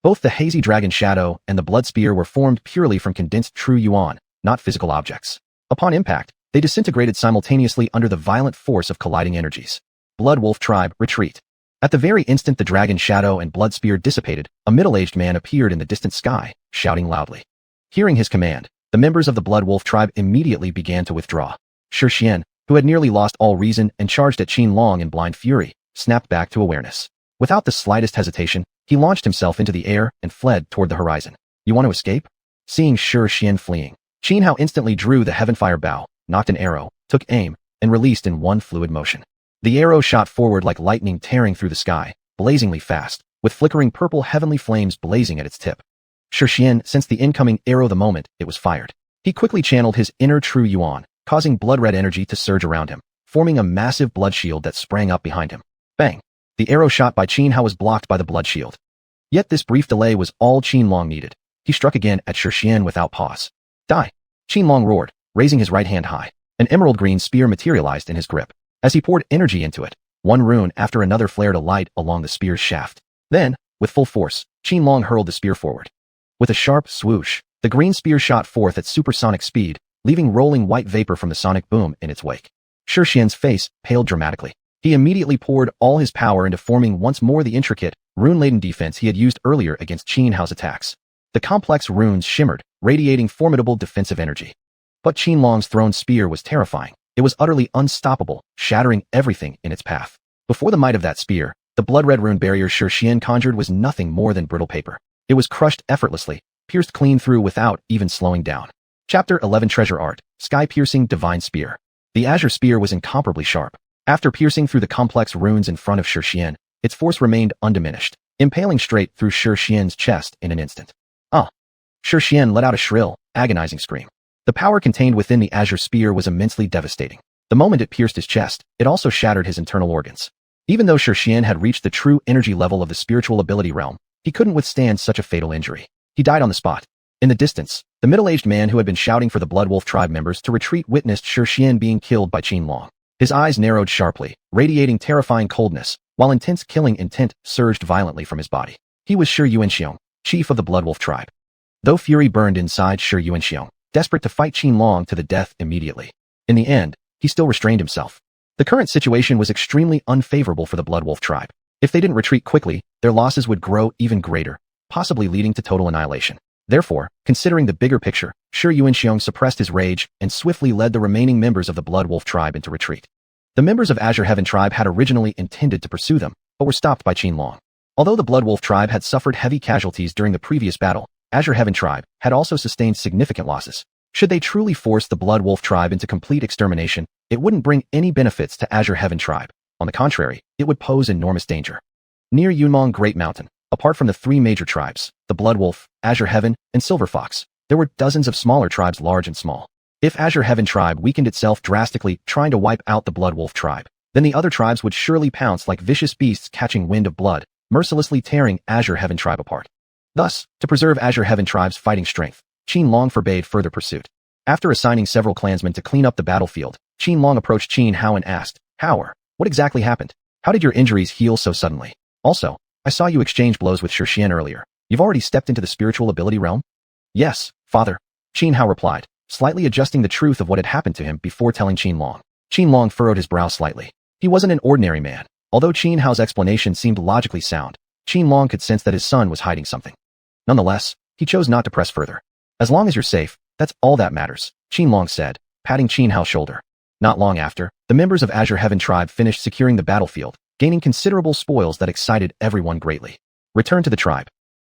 Both the hazy dragon shadow and the blood spear were formed purely from condensed true yuan, not physical objects. Upon impact, they disintegrated simultaneously under the violent force of colliding energies. Blood Wolf Tribe, retreat. At the very instant the dragon shadow and blood spear dissipated, a middle-aged man appeared in the distant sky, shouting loudly. Hearing his command, the members of the Blood Wolf Tribe immediately began to withdraw. Xiuxian, who had nearly lost all reason and charged at Qianlong in blind fury, snapped back to awareness. Without the slightest hesitation, he launched himself into the air and fled toward the horizon. You want to escape? Seeing Xiuxian fleeing, Qianhao instantly drew the Heavenfire bow, knocked an arrow, took aim, and released in one fluid motion. The arrow shot forward like lightning tearing through the sky, blazingly fast, with flickering purple heavenly flames blazing at its tip. Xiuxian sensed the incoming arrow the moment it was fired. He quickly channeled his inner true yuan, causing blood-red energy to surge around him, forming a massive blood shield that sprang up behind him. Bang! The arrow shot by Qianhao was blocked by the blood shield. Yet this brief delay was all Qianlong needed. He struck again at Xiuxian without pause. Die! Qianlong roared, raising his right hand high. An emerald green spear materialized in his grip. As he poured energy into it, one rune after another flared a light along the spear's shaft. Then, with full force, Qianlong hurled the spear forward. With a sharp swoosh, the green spear shot forth at supersonic speed, leaving rolling white vapor from the sonic boom in its wake. Xiuxian's face paled dramatically. He immediately poured all his power into forming once more the intricate, rune-laden defense he had used earlier against Qianhao's attacks. The complex runes shimmered, radiating formidable defensive energy. But Qianlong's thrown spear was terrifying. It was utterly unstoppable, shattering everything in its path. Before the might of that spear, the blood-red rune barrier Xiuxian conjured was nothing more than brittle paper. It was crushed effortlessly, pierced clean through without even slowing down. Chapter 11 Treasure Art, Sky-Piercing Divine Spear. The azure spear was incomparably sharp. After piercing through the complex runes in front of Xiuxian, its force remained undiminished, impaling straight through Xiuxian's chest in an instant. Ah! Xiuxian let out a shrill, agonizing scream. The power contained within the azure spear was immensely devastating. The moment it pierced his chest, it also shattered his internal organs. Even though Xiuxian had reached the true energy level of the spiritual ability realm, he couldn't withstand such a fatal injury. He died on the spot. In the distance, the middle-aged man who had been shouting for the Blood Wolf tribe members to retreat witnessed Xiuxian being killed by Qianlong. His eyes narrowed sharply, radiating terrifying coldness, while intense killing intent surged violently from his body. He was xiuxian, chief of the Blood Wolf tribe. Though fury burned inside xiuxian, desperate to fight Qianlong to the death immediately. In the end, he still restrained himself. The current situation was extremely unfavorable for the Blood Wolf tribe. If they didn't retreat quickly, their losses would grow even greater, possibly leading to total annihilation. Therefore, considering the bigger picture, xiuxian suppressed his rage and swiftly led the remaining members of the Blood Wolf tribe into retreat. The members of Azure Heaven tribe had originally intended to pursue them, but were stopped by Qianlong. Although the Blood Wolf tribe had suffered heavy casualties during the previous battle, Azure Heaven tribe had also sustained significant losses. Should they truly force the Blood Wolf tribe into complete extermination, it wouldn't bring any benefits to Azure Heaven tribe. On the contrary, it would pose enormous danger. Near Yunmong Great Mountain, apart from the three major tribes, the Blood Wolf, Azure Heaven, and Silver Fox, there were dozens of smaller tribes large and small. If Azure Heaven tribe weakened itself drastically trying to wipe out the Blood Wolf tribe, then the other tribes would surely pounce like vicious beasts catching wind of blood, mercilessly tearing Azure Heaven tribe apart. Thus, to preserve Azure Heaven tribe's fighting strength, Qianlong forbade further pursuit. After assigning several clansmen to clean up the battlefield, Qianlong approached Xuanhuan and asked, "Howard, what exactly happened? How did your injuries heal so suddenly? Also, I saw you exchange blows with Xiuxian earlier. You've already stepped into the spiritual ability realm?" "Yes, father," Qianhao replied, slightly adjusting the truth of what had happened to him before telling Qianlong. Qianlong furrowed his brow slightly. He wasn't an ordinary man. Although Qianhao's explanation seemed logically sound, Qianlong could sense that his son was hiding something. Nonetheless, he chose not to press further. "As long as you're safe, that's all that matters," Qianlong said, patting Qianhao's shoulder. Not long after, the members of Azure Heaven tribe finished securing the battlefield, gaining considerable spoils that excited everyone greatly. Return to the tribe.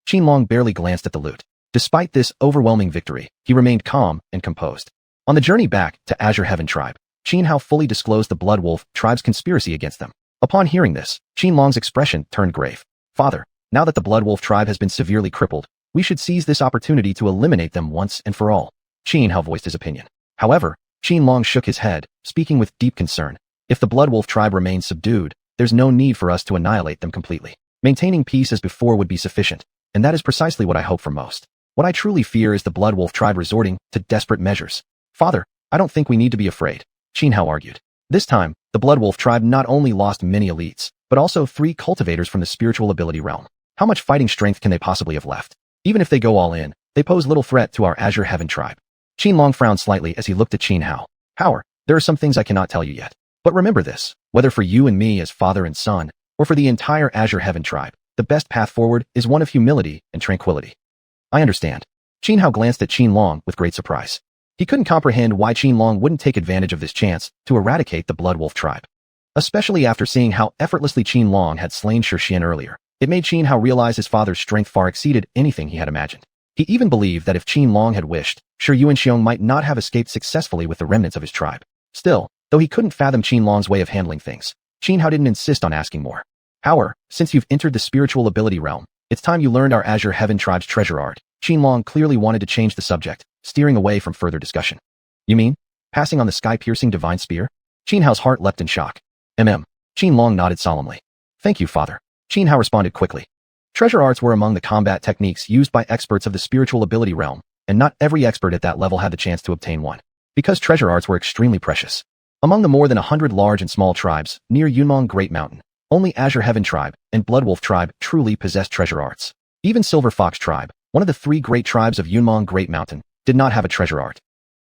Qianlong barely glanced at the loot. Despite this overwhelming victory, he remained calm and composed. On the journey back to Azure Heaven tribe, Qianhao fully disclosed the Blood Wolf tribe's conspiracy against them. Upon hearing this, Qianlong's expression turned grave. "Father, now that the Blood Wolf tribe has been severely crippled, we should seize this opportunity to eliminate them once and for all." Qianhao voiced his opinion. However, Qianlong shook his head, speaking with deep concern. "If the Blood Wolf tribe remains subdued, there's no need for us to annihilate them completely. Maintaining peace as before would be sufficient, and that is precisely what I hope for most. What I truly fear is the Blood Wolf tribe resorting to desperate measures." "Father, I don't think we need to be afraid," Qianhao argued. This time, the Blood Wolf tribe not only lost many elites, but also 3 cultivators from the spiritual ability realm. How much fighting strength can they possibly have left? Even if they go all in, they pose little threat to our Azure Heaven tribe. Qianlong frowned slightly as he looked at Qianhao. "Howard, there are some things I cannot tell you yet. But remember this, whether for you and me as father and son, or for the entire Azure Heaven tribe, the best path forward is one of humility and tranquility." "I understand." Qianhao glanced at Qianlong with great surprise. He couldn't comprehend why Qianlong wouldn't take advantage of this chance to eradicate the Blood Wolf tribe. Especially after seeing how effortlessly Qianlong had slain Xiuxian earlier, it made Qianhao realize his father's strength far exceeded anything he had imagined. He even believed that if Qianlong had wished, xiuxian might not have escaped successfully with the remnants of his tribe. Still, though he couldn't fathom Qianlong's way of handling things, Qianhao didn't insist on asking more. "Howard, since you've entered the spiritual ability realm, it's time you learned our Azure Heaven tribe's treasure art." Qianlong clearly wanted to change the subject, steering away from further discussion. "You mean, passing on the sky-piercing divine spear?" Qianhao's heart leapt in shock. Qianlong nodded solemnly. "Thank you, father." Qianhao responded quickly. Treasure arts were among the combat techniques used by experts of the spiritual ability realm, and not every expert at that level had the chance to obtain one. Because treasure arts were extremely precious. Among the more than 100 large and small tribes near Yunmong Great Mountain, Only Azure Heaven Tribe and Bloodwolf Tribe truly possessed treasure arts. Even Silver Fox Tribe, one of the 3 great tribes of Yunmong Great Mountain, did not have a treasure art.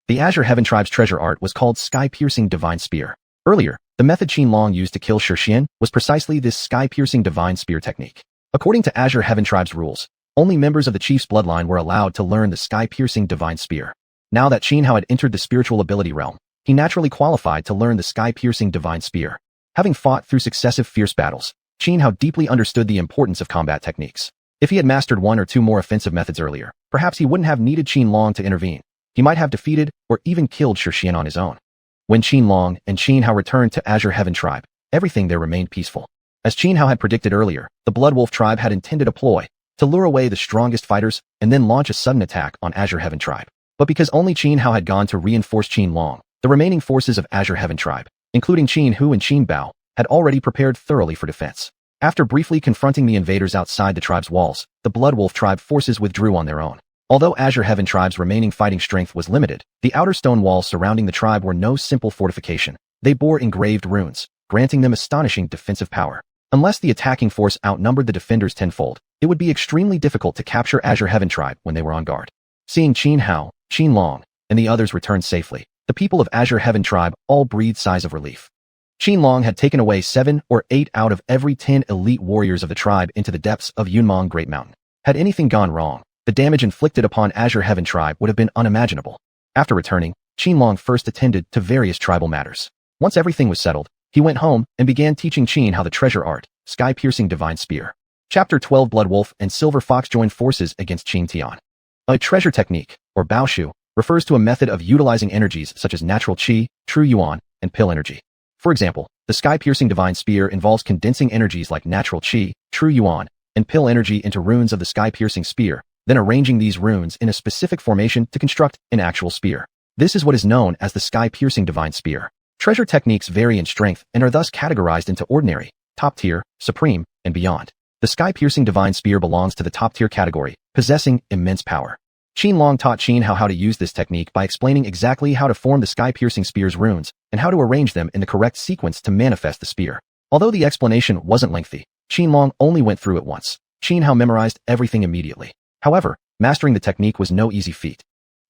The Azure Heaven Tribe's treasure art was called Sky-Piercing Divine Spear. Earlier, the method Qianlong used to kill xiuxian was precisely this sky-piercing divine spear technique. According to Azure Heaven Tribe's rules, only members of the chief's bloodline were allowed to learn the sky-piercing divine spear. Now that Xianhao had entered the spiritual ability realm, he naturally qualified to learn the sky-piercing divine spear. Having fought through successive fierce battles, Xianhao deeply understood the importance of combat techniques. If he had mastered 1 or 2 more offensive methods earlier, perhaps he wouldn't have needed Qianlong to intervene. He might have defeated or even killed xiuxian on his own. When Qianlong and Xianhao returned to Azure Heaven Tribe, everything there remained peaceful. As Qianhao had predicted earlier, the Bloodwolf Tribe had intended a ploy to lure away the strongest fighters and then launch a sudden attack on Azure Heaven Tribe. But because only Qianhao had gone to reinforce Qianlong, the remaining forces of Azure Heaven Tribe, including Qianhu and Qianbao, had already prepared thoroughly for defense. After briefly confronting the invaders outside the tribe's walls, the Bloodwolf Tribe forces withdrew on their own. Although Azure Heaven Tribe's remaining fighting strength was limited, the outer stone walls surrounding the tribe were no simple fortification. They bore engraved runes, granting them astonishing defensive power. Unless the attacking force outnumbered the defenders tenfold, it would be extremely difficult to capture Azure Heaven Tribe when they were on guard. Seeing Qianhao, Qianlong, and the others return safely, the people of Azure Heaven Tribe all breathed sighs of relief. Qianlong had taken away 7 or 8 out of every 10 elite warriors of the tribe into the depths of Yunmong Great Mountain. Had anything gone wrong, the damage inflicted upon Azure Heaven Tribe would have been unimaginable. After returning, Qianlong first attended to various tribal matters. Once everything was settled, he went home and began teaching Qian how the treasure art, sky-piercing divine spear. Chapter 12 Bloodwolf and Silver Fox join forces against Qiantian. A treasure technique, or baoshu, refers to a method of utilizing energies such as natural qi, true yuan, and pill energy. For example, the sky-piercing divine spear involves condensing energies like natural qi, true yuan, and pill energy into runes of the sky-piercing spear, then arranging these runes in a specific formation to construct an actual spear. This is what is known as the sky-piercing divine spear. Treasure techniques vary in strength and are thus categorized into ordinary, top-tier, supreme, and beyond. The sky-piercing divine spear belongs to the top-tier category, possessing immense power. Qianlong taught Qianhao how to use this technique by explaining exactly how to form the sky-piercing spear's runes and how to arrange them in the correct sequence to manifest the spear. Although the explanation wasn't lengthy, Qianlong only went through it once. Qianhao memorized everything immediately. However, mastering the technique was no easy feat,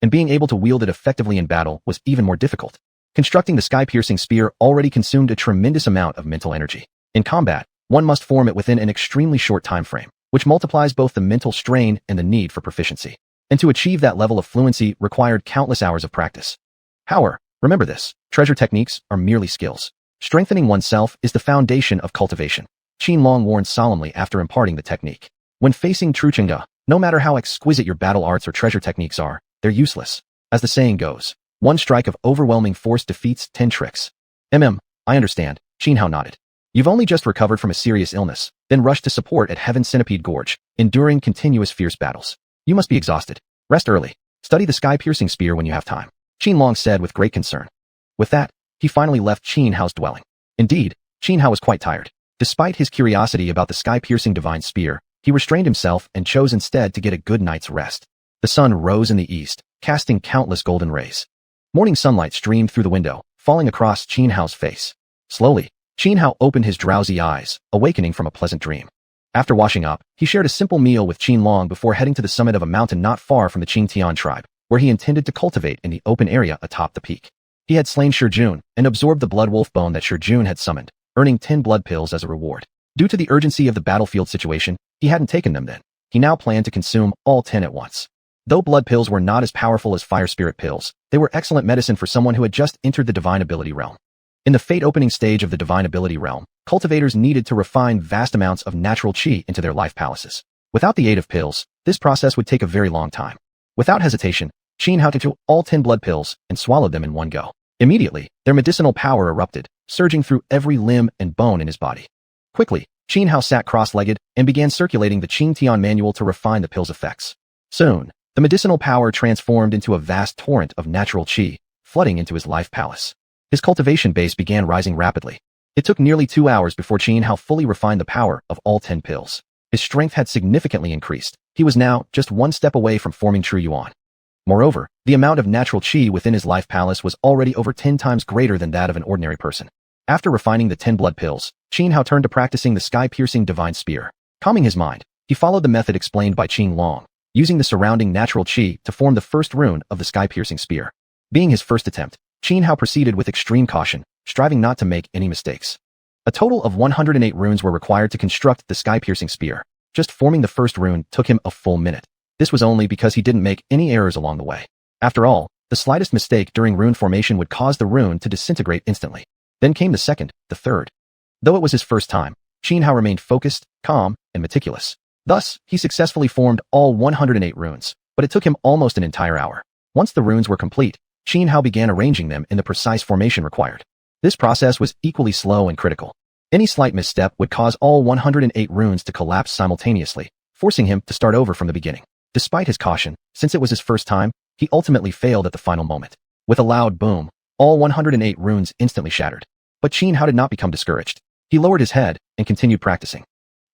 and being able to wield it effectively in battle was even more difficult. Constructing the sky-piercing spear already consumed a tremendous amount of mental energy. In combat, one must form it within an extremely short time frame, which multiplies both the mental strain and the need for proficiency. And to achieve that level of fluency required countless hours of practice. However, remember this, treasure techniques are merely skills. Strengthening oneself is the foundation of cultivation. Qianlong warned solemnly after imparting the technique. When facing xiuxian, no matter how exquisite your battle arts or treasure techniques are, they're useless. As the saying goes, one strike of overwhelming force defeats 10 tricks. I understand, Qianhao nodded. You've only just recovered from a serious illness, then rushed to support at Heaven Centipede Gorge, enduring continuous fierce battles. You must be exhausted. Rest early. Study the sky-piercing spear when you have time, Qianlong said with great concern. With that, he finally left Qianhao's dwelling. Indeed, Qianhao was quite tired. Despite his curiosity about the sky-piercing divine spear, he restrained himself and chose instead to get a good night's rest. The sun rose in the east, casting countless golden rays. Morning sunlight streamed through the window, falling across Qianhao's face. Slowly, Qianhao opened his drowsy eyes, awakening from a pleasant dream. After washing up, he shared a simple meal with Qianlong before heading to the summit of a mountain not far from the Qiantian tribe, where he intended to cultivate in the open area atop the peak. He had slain Shijun and absorbed the blood wolf bone that Shijun had summoned, earning 10 blood pills as a reward. Due to the urgency of the battlefield situation, he hadn't taken them then. He now planned to consume all 10 at once. Though blood pills were not as powerful as fire spirit pills, they were excellent medicine for someone who had just entered the divine ability realm. In the fate opening stage of the divine ability realm, cultivators needed to refine vast amounts of natural qi into their life palaces. Without the aid of pills, this process would take a very long time. Without hesitation, Qianhao took all 10 blood pills and swallowed them in one go. Immediately, their medicinal power erupted, surging through every limb and bone in his body. Quickly, Qianhao sat cross-legged and began circulating the Qiantian manual to refine the pill's effects. Soon, the medicinal power transformed into a vast torrent of natural qi, flooding into his life palace. His cultivation base began rising rapidly. It took nearly 2 hours before Qianhao fully refined the power of all 10 pills. His strength had significantly increased. He was now just one step away from forming true yuan. Moreover, the amount of natural qi within his life palace was already over 10 times greater than that of an ordinary person. After refining the 10 blood pills, Xianhao turned to practicing the sky-piercing divine spear. Calming his mind, he followed the method explained by Qinglong, using the surrounding natural qi to form the first rune of the sky-piercing spear. Being his first attempt, Xianhao proceeded with extreme caution, striving not to make any mistakes. A total of 108 runes were required to construct the sky-piercing spear. Just forming the first rune took him a full minute. This was only because he didn't make any errors along the way. After all, the slightest mistake during rune formation would cause the rune to disintegrate instantly. Then came the second, the third. Though it was his first time, Xianhao remained focused, calm, and meticulous. Thus, he successfully formed all 108 runes, but it took him almost an entire hour. Once the runes were complete, Xianhao began arranging them in the precise formation required. This process was equally slow and critical. Any slight misstep would cause all 108 runes to collapse simultaneously, forcing him to start over from the beginning. Despite his caution, since it was his first time, he ultimately failed at the final moment. With a loud boom, all 108 runes instantly shattered. But Xianhao did not become discouraged. He lowered his head and continued practicing.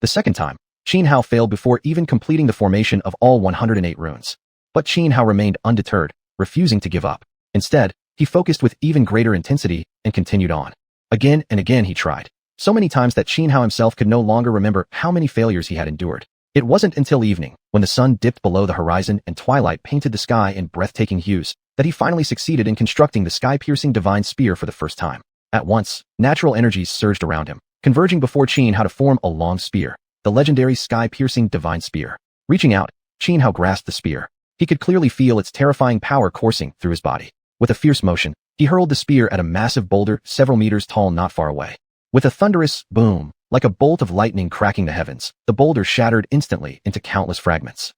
The second time, Xianhao failed before even completing the formation of all 108 runes. But Xianhao remained undeterred, refusing to give up. Instead, he focused with even greater intensity and continued on. Again and again he tried. So many times that Xianhao himself could no longer remember how many failures he had endured. It wasn't until evening, when the sun dipped below the horizon and twilight painted the sky in breathtaking hues, that he finally succeeded in constructing the sky-piercing divine spear for the first time. At once, natural energies surged around him, converging before Xianhao to form a long spear, the legendary sky-piercing divine spear. Reaching out, Xianhao grasped the spear. He could clearly feel its terrifying power coursing through his body. With a fierce motion, he hurled the spear at a massive boulder several meters tall not far away. With a thunderous boom, like a bolt of lightning cracking the heavens, the boulder shattered instantly into countless fragments.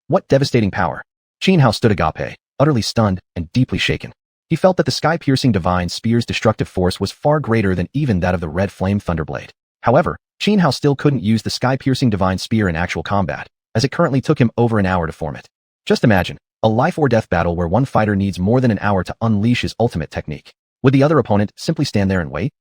What devastating power! Xianhao stood agape, utterly stunned and deeply shaken. He felt that the sky-piercing divine spear's destructive force was far greater than even that of the red flame thunderblade. However, Xianhao still couldn't use the sky-piercing divine spear in actual combat, as it currently took him over an hour to form it. Just imagine, a life-or-death battle where one fighter needs more than an hour to unleash his ultimate technique. Would the other opponent simply stand there and wait?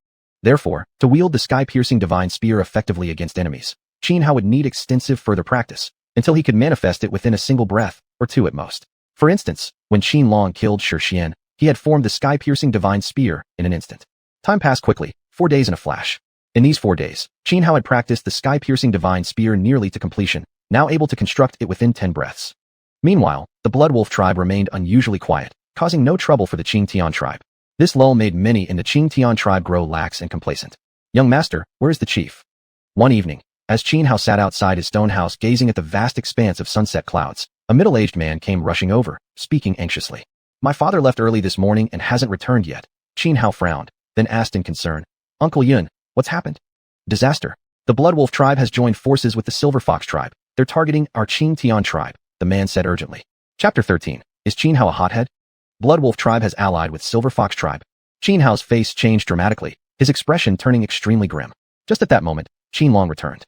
Therefore, to wield the sky-piercing divine spear effectively against enemies, Xianhao would need extensive further practice, until he could manifest it within a single breath, or two at most. For instance, when Qinglong killed xiuxian, he had formed the sky-piercing divine spear in an instant. Time passed quickly, 4 days in a flash. In these 4 days, Xianhao had practiced the sky-piercing divine spear nearly to completion, now able to construct it within 10 breaths. Meanwhile, the Blood Wolf tribe remained unusually quiet, causing no trouble for the Xianxian tribe. This lull made many in the Xianxian tribe grow lax and complacent. "Young master, where is the chief?" One evening, as Xianhao sat outside his stone house gazing at the vast expanse of sunset clouds, a middle-aged man came rushing over, speaking anxiously. "My father left early this morning and hasn't returned yet." Xianhao frowned, then asked in concern, "Uncle Yun, what's happened?" "Disaster. The Blood Wolf tribe has joined forces with the Silver Fox tribe. They're targeting our Xianxian tribe," the man said urgently. Chapter 13. Is Xianhao a hothead? Blood Wolf tribe has allied with Silver Fox tribe. Xianhao's face changed dramatically, his expression turning extremely grim. Just at that moment, Qinglong returned.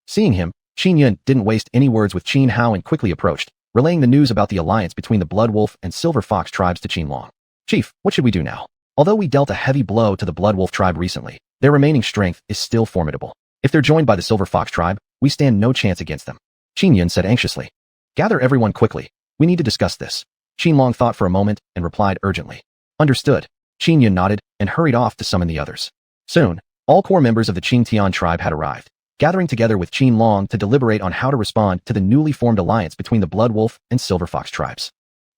Seeing him, Xianyun didn't waste any words with Xianhao and quickly approached, relaying the news about the alliance between the Blood Wolf and Silver Fox tribes to Qinglong. "Chief, what should we do now? Although we dealt a heavy blow to the Blood Wolf tribe recently, their remaining strength is still formidable. If they're joined by the Silver Fox tribe, we stand no chance against them." Xianyun said anxiously. "Gather everyone quickly. We need to discuss this." Qinglong thought for a moment and replied urgently. "Understood." Xianyun nodded and hurried off to summon the others. Soon, all core members of the Xianxian tribe had arrived, gathering together with Qinglong to deliberate on how to respond to the newly formed alliance between the Blood Wolf and Silver Fox tribes.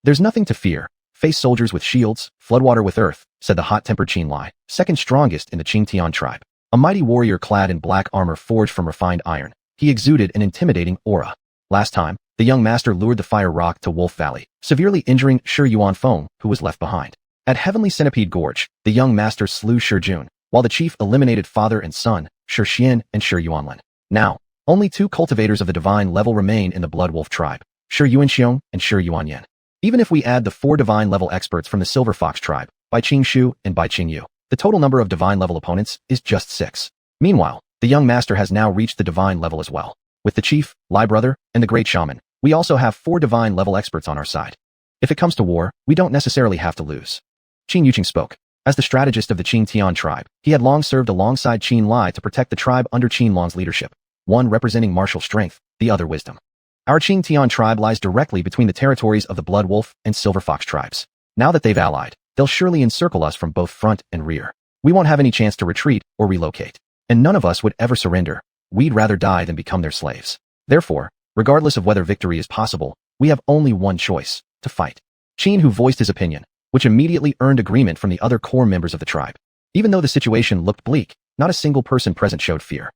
"There's nothing to fear. Face soldiers with shields, floodwater with earth," said the hot-tempered Qinlai, second strongest in the Xianxian tribe. A mighty warrior clad in black armor forged from refined iron, he exuded an intimidating aura. Last time, the young master lured the fire rock to Wolf Valley, severely injuring xuanhuan, who was left behind. At Heavenly Centipede Gorge, the young master slew Jun, while the chief eliminated father and son, xiuxian and xuanhuan. Now, only 2 cultivators of the divine level remain in the Blood Wolf tribe, xiuxian and xuanhuan. Even if we add the 4 divine level experts from the Silver Fox tribe, Bai Qingshu and Bai Qingyu, the total number of divine level opponents is just 6. Meanwhile, the young master has now reached the divine level as well. With the chief, Lai Brother, and the great shaman, we also have 4 divine level experts on our side. If it comes to war, we don't necessarily have to lose. Qin Yuqing spoke. As the strategist of the Xianxian tribe, he had long served alongside Qin Lai to protect the tribe under Qinlong's leadership, one representing martial strength, the other wisdom. Our Xianxian tribe lies directly between the territories of the Blood Wolf and Silver Fox tribes. Now that they've allied, they'll surely encircle us from both front and rear. We won't have any chance to retreat or relocate. and none of us would ever surrender. We'd rather die than become their slaves. Therefore, regardless of whether victory is possible, we have only one choice: to fight. Xianhu voiced his opinion, which immediately earned agreement from the other core members of the tribe. Even though the situation looked bleak, not a single person present showed fear.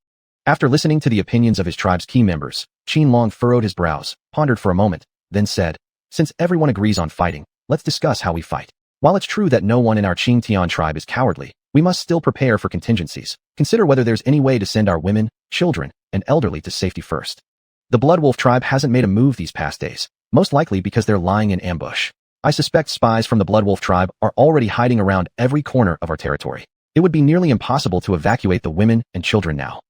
After listening to the opinions of his tribe's key members, Xianlong furrowed his brows, pondered for a moment, then said, "Since everyone agrees on fighting, let's discuss how we fight. While it's true that no one in our Xiantian tribe is cowardly, we must still prepare for contingencies. Consider whether there's any way to send our women, children, and elderly to safety first." The Blood Wolf tribe hasn't made a move these past days, most likely because they're lying in ambush. I suspect spies from the Blood Wolf tribe are already hiding around every corner of our territory. It would be nearly impossible to evacuate the women and children now.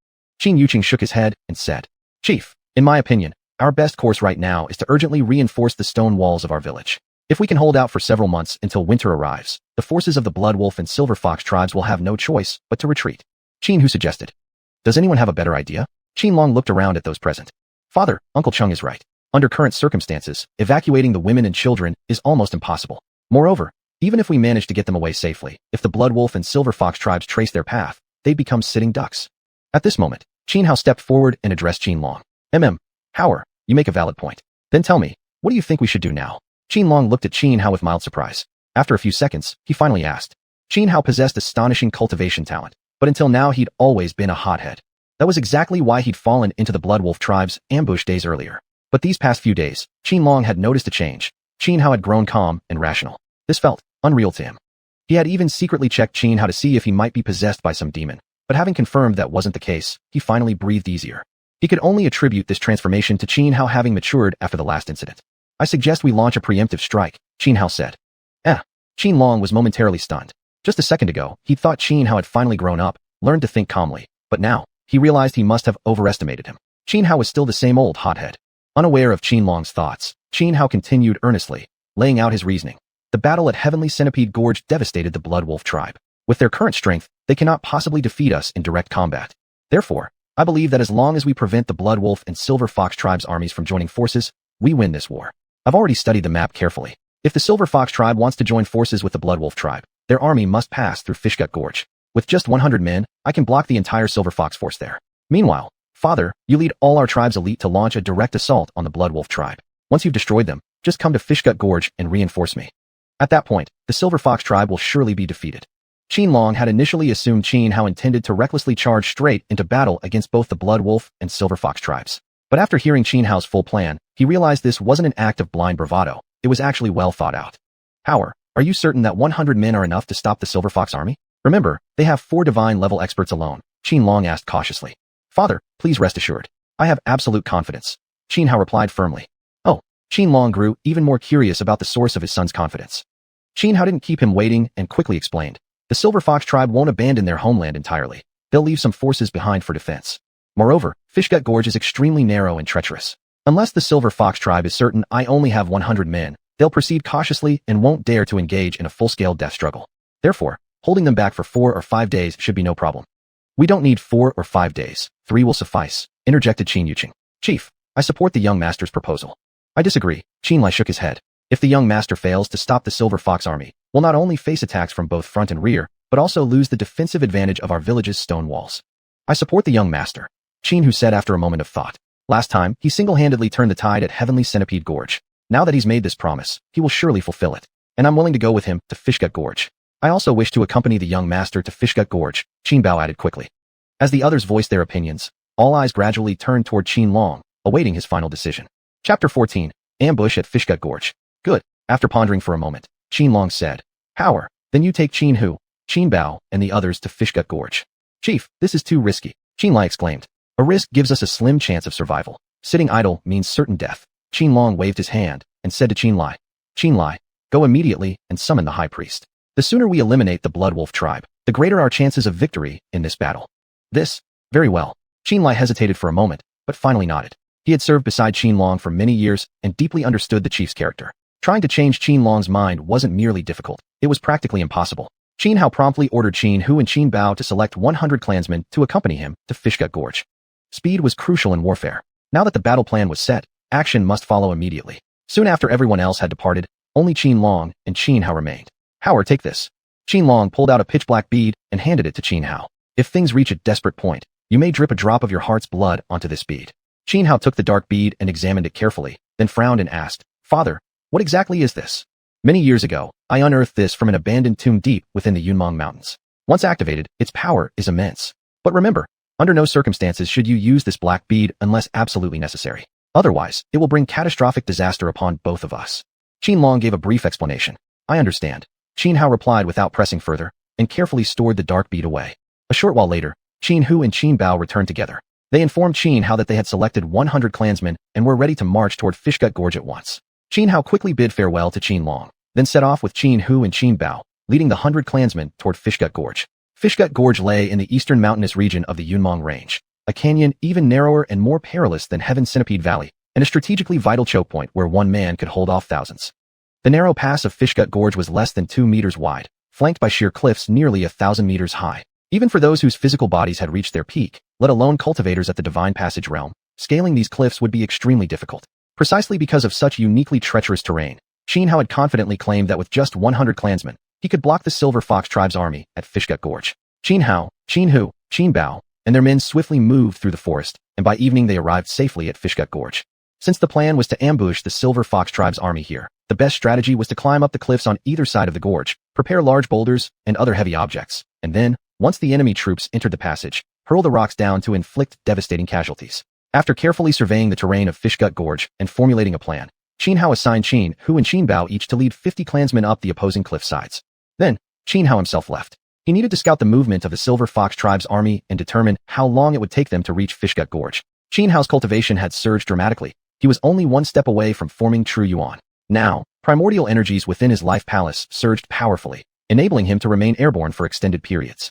Xiuxian shook his head and said, "Chief, in my opinion, our best course right now is to urgently reinforce the stone walls of our village. If we can hold out for several months until winter arrives, the forces of the Blood Wolf and Silver Fox tribes will have no choice but to retreat." Xianhu suggested. "Does anyone have a better idea?" Xianlong looked around at those present. "Father, Uncle Chung is right. Under current circumstances, evacuating the women and children is almost impossible. Moreover, even if we manage to get them away safely, if the Blood Wolf and Silver Fox tribes trace their path, they'd become sitting ducks." At this moment, Xianhao stepped forward and addressed Xianlong. Howard, you make a valid point. Then tell me, what do you think we should do now?" Xianlong looked at Xianhao with mild surprise. After a few seconds, he finally asked. Xianhao possessed astonishing cultivation talent, but until now he'd always been a hothead. That was exactly why he'd fallen into the Blood Wolf tribe's ambush days earlier. But these past few days, Xianlong had noticed a change. Xianhao had grown calm and rational. This felt unreal to him. He had even secretly checked Xianhao to see if he might be possessed by some demon. But having confirmed that wasn't the case, he finally breathed easier. He could only attribute this transformation to Xianhao having matured after the last incident. "I suggest we launch a preemptive strike," Xianhao said. Xianlong was momentarily stunned. Just a second ago, he'd thought Xianhao had finally grown up, learned to think calmly. But now, he realized he must have overestimated him. Xianhao was still the same old hothead. Unaware of Xianlong's thoughts, Xianhao continued earnestly, laying out his reasoning. The battle at Heavenly Centipede Gorge devastated the Blood Wolf tribe. With their current strength, they cannot possibly defeat us in direct combat. Therefore, I believe that as long as we prevent the Blood Wolf and Silver Fox tribes' armies from joining forces, we win this war. I've already studied the map carefully. If the Silver Fox tribe wants to join forces with the Blood Wolf tribe, their army must pass through Fishgut Gorge. With just 100 men, I can block the entire Silver Fox force there. Meanwhile, Father, you lead all our tribe's elite to launch a direct assault on the Blood Wolf tribe. Once you've destroyed them, just come to Fishgut Gorge and reinforce me. At that point, the Silver Fox tribe will surely be defeated. Xianlong had initially assumed Xianhao intended to recklessly charge straight into battle against both the Blood Wolf and Silver Fox tribes. But after hearing Xianhao's full plan, he realized this wasn't an act of blind bravado. It was actually well thought out. "Howard, are you certain that 100 men are enough to stop the Silver Fox army? Remember, they have 4 divine-level experts alone," Xianlong asked cautiously. "Father, please rest assured. I have absolute confidence," Xianhao replied firmly. Xianlong grew even more curious about the source of his son's confidence. Xianhao didn't keep him waiting and quickly explained. "The Silver Fox tribe won't abandon their homeland entirely. They'll leave some forces behind for defense. Moreover, Fishgut Gorge is extremely narrow and treacherous. Unless the Silver Fox tribe is certain I only have 100 men, they'll proceed cautiously and won't dare to engage in a full-scale death struggle. Therefore, holding them back for 4 or 5 days should be no problem." "We don't need 4 or 5 days. 3 will suffice," interjected Xiuxian. "Chief, I support the young master's proposal." "I disagree," Xianlai shook his head. "If the young master fails to stop the Silver Fox army, we'll not only face attacks from both front and rear, but also lose the defensive advantage of our village's stone walls." "I support the young master," Xianhu said after a moment of thought. Last time, he single-handedly turned the tide at Heavenly Centipede Gorge. Now that he's made this promise, he will surely fulfill it. And I'm willing to go with him to Fishgut Gorge. "I also wish to accompany the young master to Fishgut Gorge," Qianbao added quickly. As the others voiced their opinions, all eyes gradually turned toward Xianlong, awaiting his final decision. Chapter 14. Ambush at Fishgut Gorge. "Good." After pondering for a moment, Xianlong said, "Howard, then you take Xianhu, Qianbao, and the others to Fishgut Gorge." "Chief, this is too risky," Qianlai exclaimed. "A risk gives us a slim chance of survival. Sitting idle means certain death." Qianlong waved his hand and said to Qianlai, "Qianlai, go immediately and summon the High Priest. The sooner we eliminate the Blood Wolf tribe, the greater our chances of victory in this battle." "This? Very well." Qianlai hesitated for a moment, but finally nodded. He had served beside Xianlong for many years and deeply understood the chief's character. Trying to change Qianlong's mind wasn't merely difficult, it was practically impossible. Xianhao promptly ordered Xianhu and Qianbao to select 100 clansmen to accompany him to Fishgut Gorge. Speed was crucial in warfare. Now that the battle plan was set, action must follow immediately. Soon after everyone else had departed, only Qianlong and Qianhao remained. "Howard, take this." Qianlong pulled out a pitch-black bead and handed it to Qianhao. If things reach a desperate point, you may drip a drop of your heart's blood onto this bead. Xianhao took the dark bead and examined it carefully, then frowned and asked, Father, what exactly is this? Many years ago, I unearthed this from an abandoned tomb deep within the Yunmeng Mountains. Once activated, its power is immense. But remember, under no circumstances should you use this black bead unless absolutely necessary. Otherwise, it will bring catastrophic disaster upon both of us. Qinlong gave a brief explanation. I understand. Xianhao replied without pressing further, and carefully stored the dark bead away. A short while later, Xianhu and Qinbao returned together. They informed Xianhao that they had selected 100 clansmen and were ready to march toward Fishgut Gorge at once. Xianhao quickly bid farewell to Qinlong, then set off with Xianhu and Qinbao, leading the 100 clansmen toward Fishgut Gorge. Fishgut Gorge lay in the eastern mountainous region of the Yunmeng Range, a canyon even narrower and more perilous than Heaven Centipede Valley, and a strategically vital choke point where one man could hold off thousands. The narrow pass of Fishgut Gorge was less than 2 meters wide, flanked by sheer cliffs nearly 1,000 meters high. Even for those whose physical bodies had reached their peak, let alone cultivators at the Divine Passage realm, scaling these cliffs would be extremely difficult. Precisely because of such uniquely treacherous terrain, Xianhao had confidently claimed that with just 100 clansmen, he could block the Silver Fox tribe's army at Fishgut Gorge. Xianhao, Xianhu, Qinbao, and their men swiftly moved through the forest, and by evening they arrived safely at Fishgut Gorge. Since the plan was to ambush the Silver Fox tribe's army here, the best strategy was to climb up the cliffs on either side of the gorge, prepare large boulders and other heavy objects, and then, once the enemy troops entered the passage, hurl the rocks down to inflict devastating casualties. After carefully surveying the terrain of Fishgut Gorge and formulating a plan, Xianhao assigned Qinhu and Qinbao each to lead 50 clansmen up the opposing cliff sides. Then, Xianhao himself left. He needed to scout the movement of the Silver Fox tribe's army and determine how long it would take them to reach Fishgut Gorge. Xianhao's cultivation had surged dramatically. He was only one step away from forming true yuan. Now, primordial energies within his life palace surged powerfully, enabling him to remain airborne for extended periods.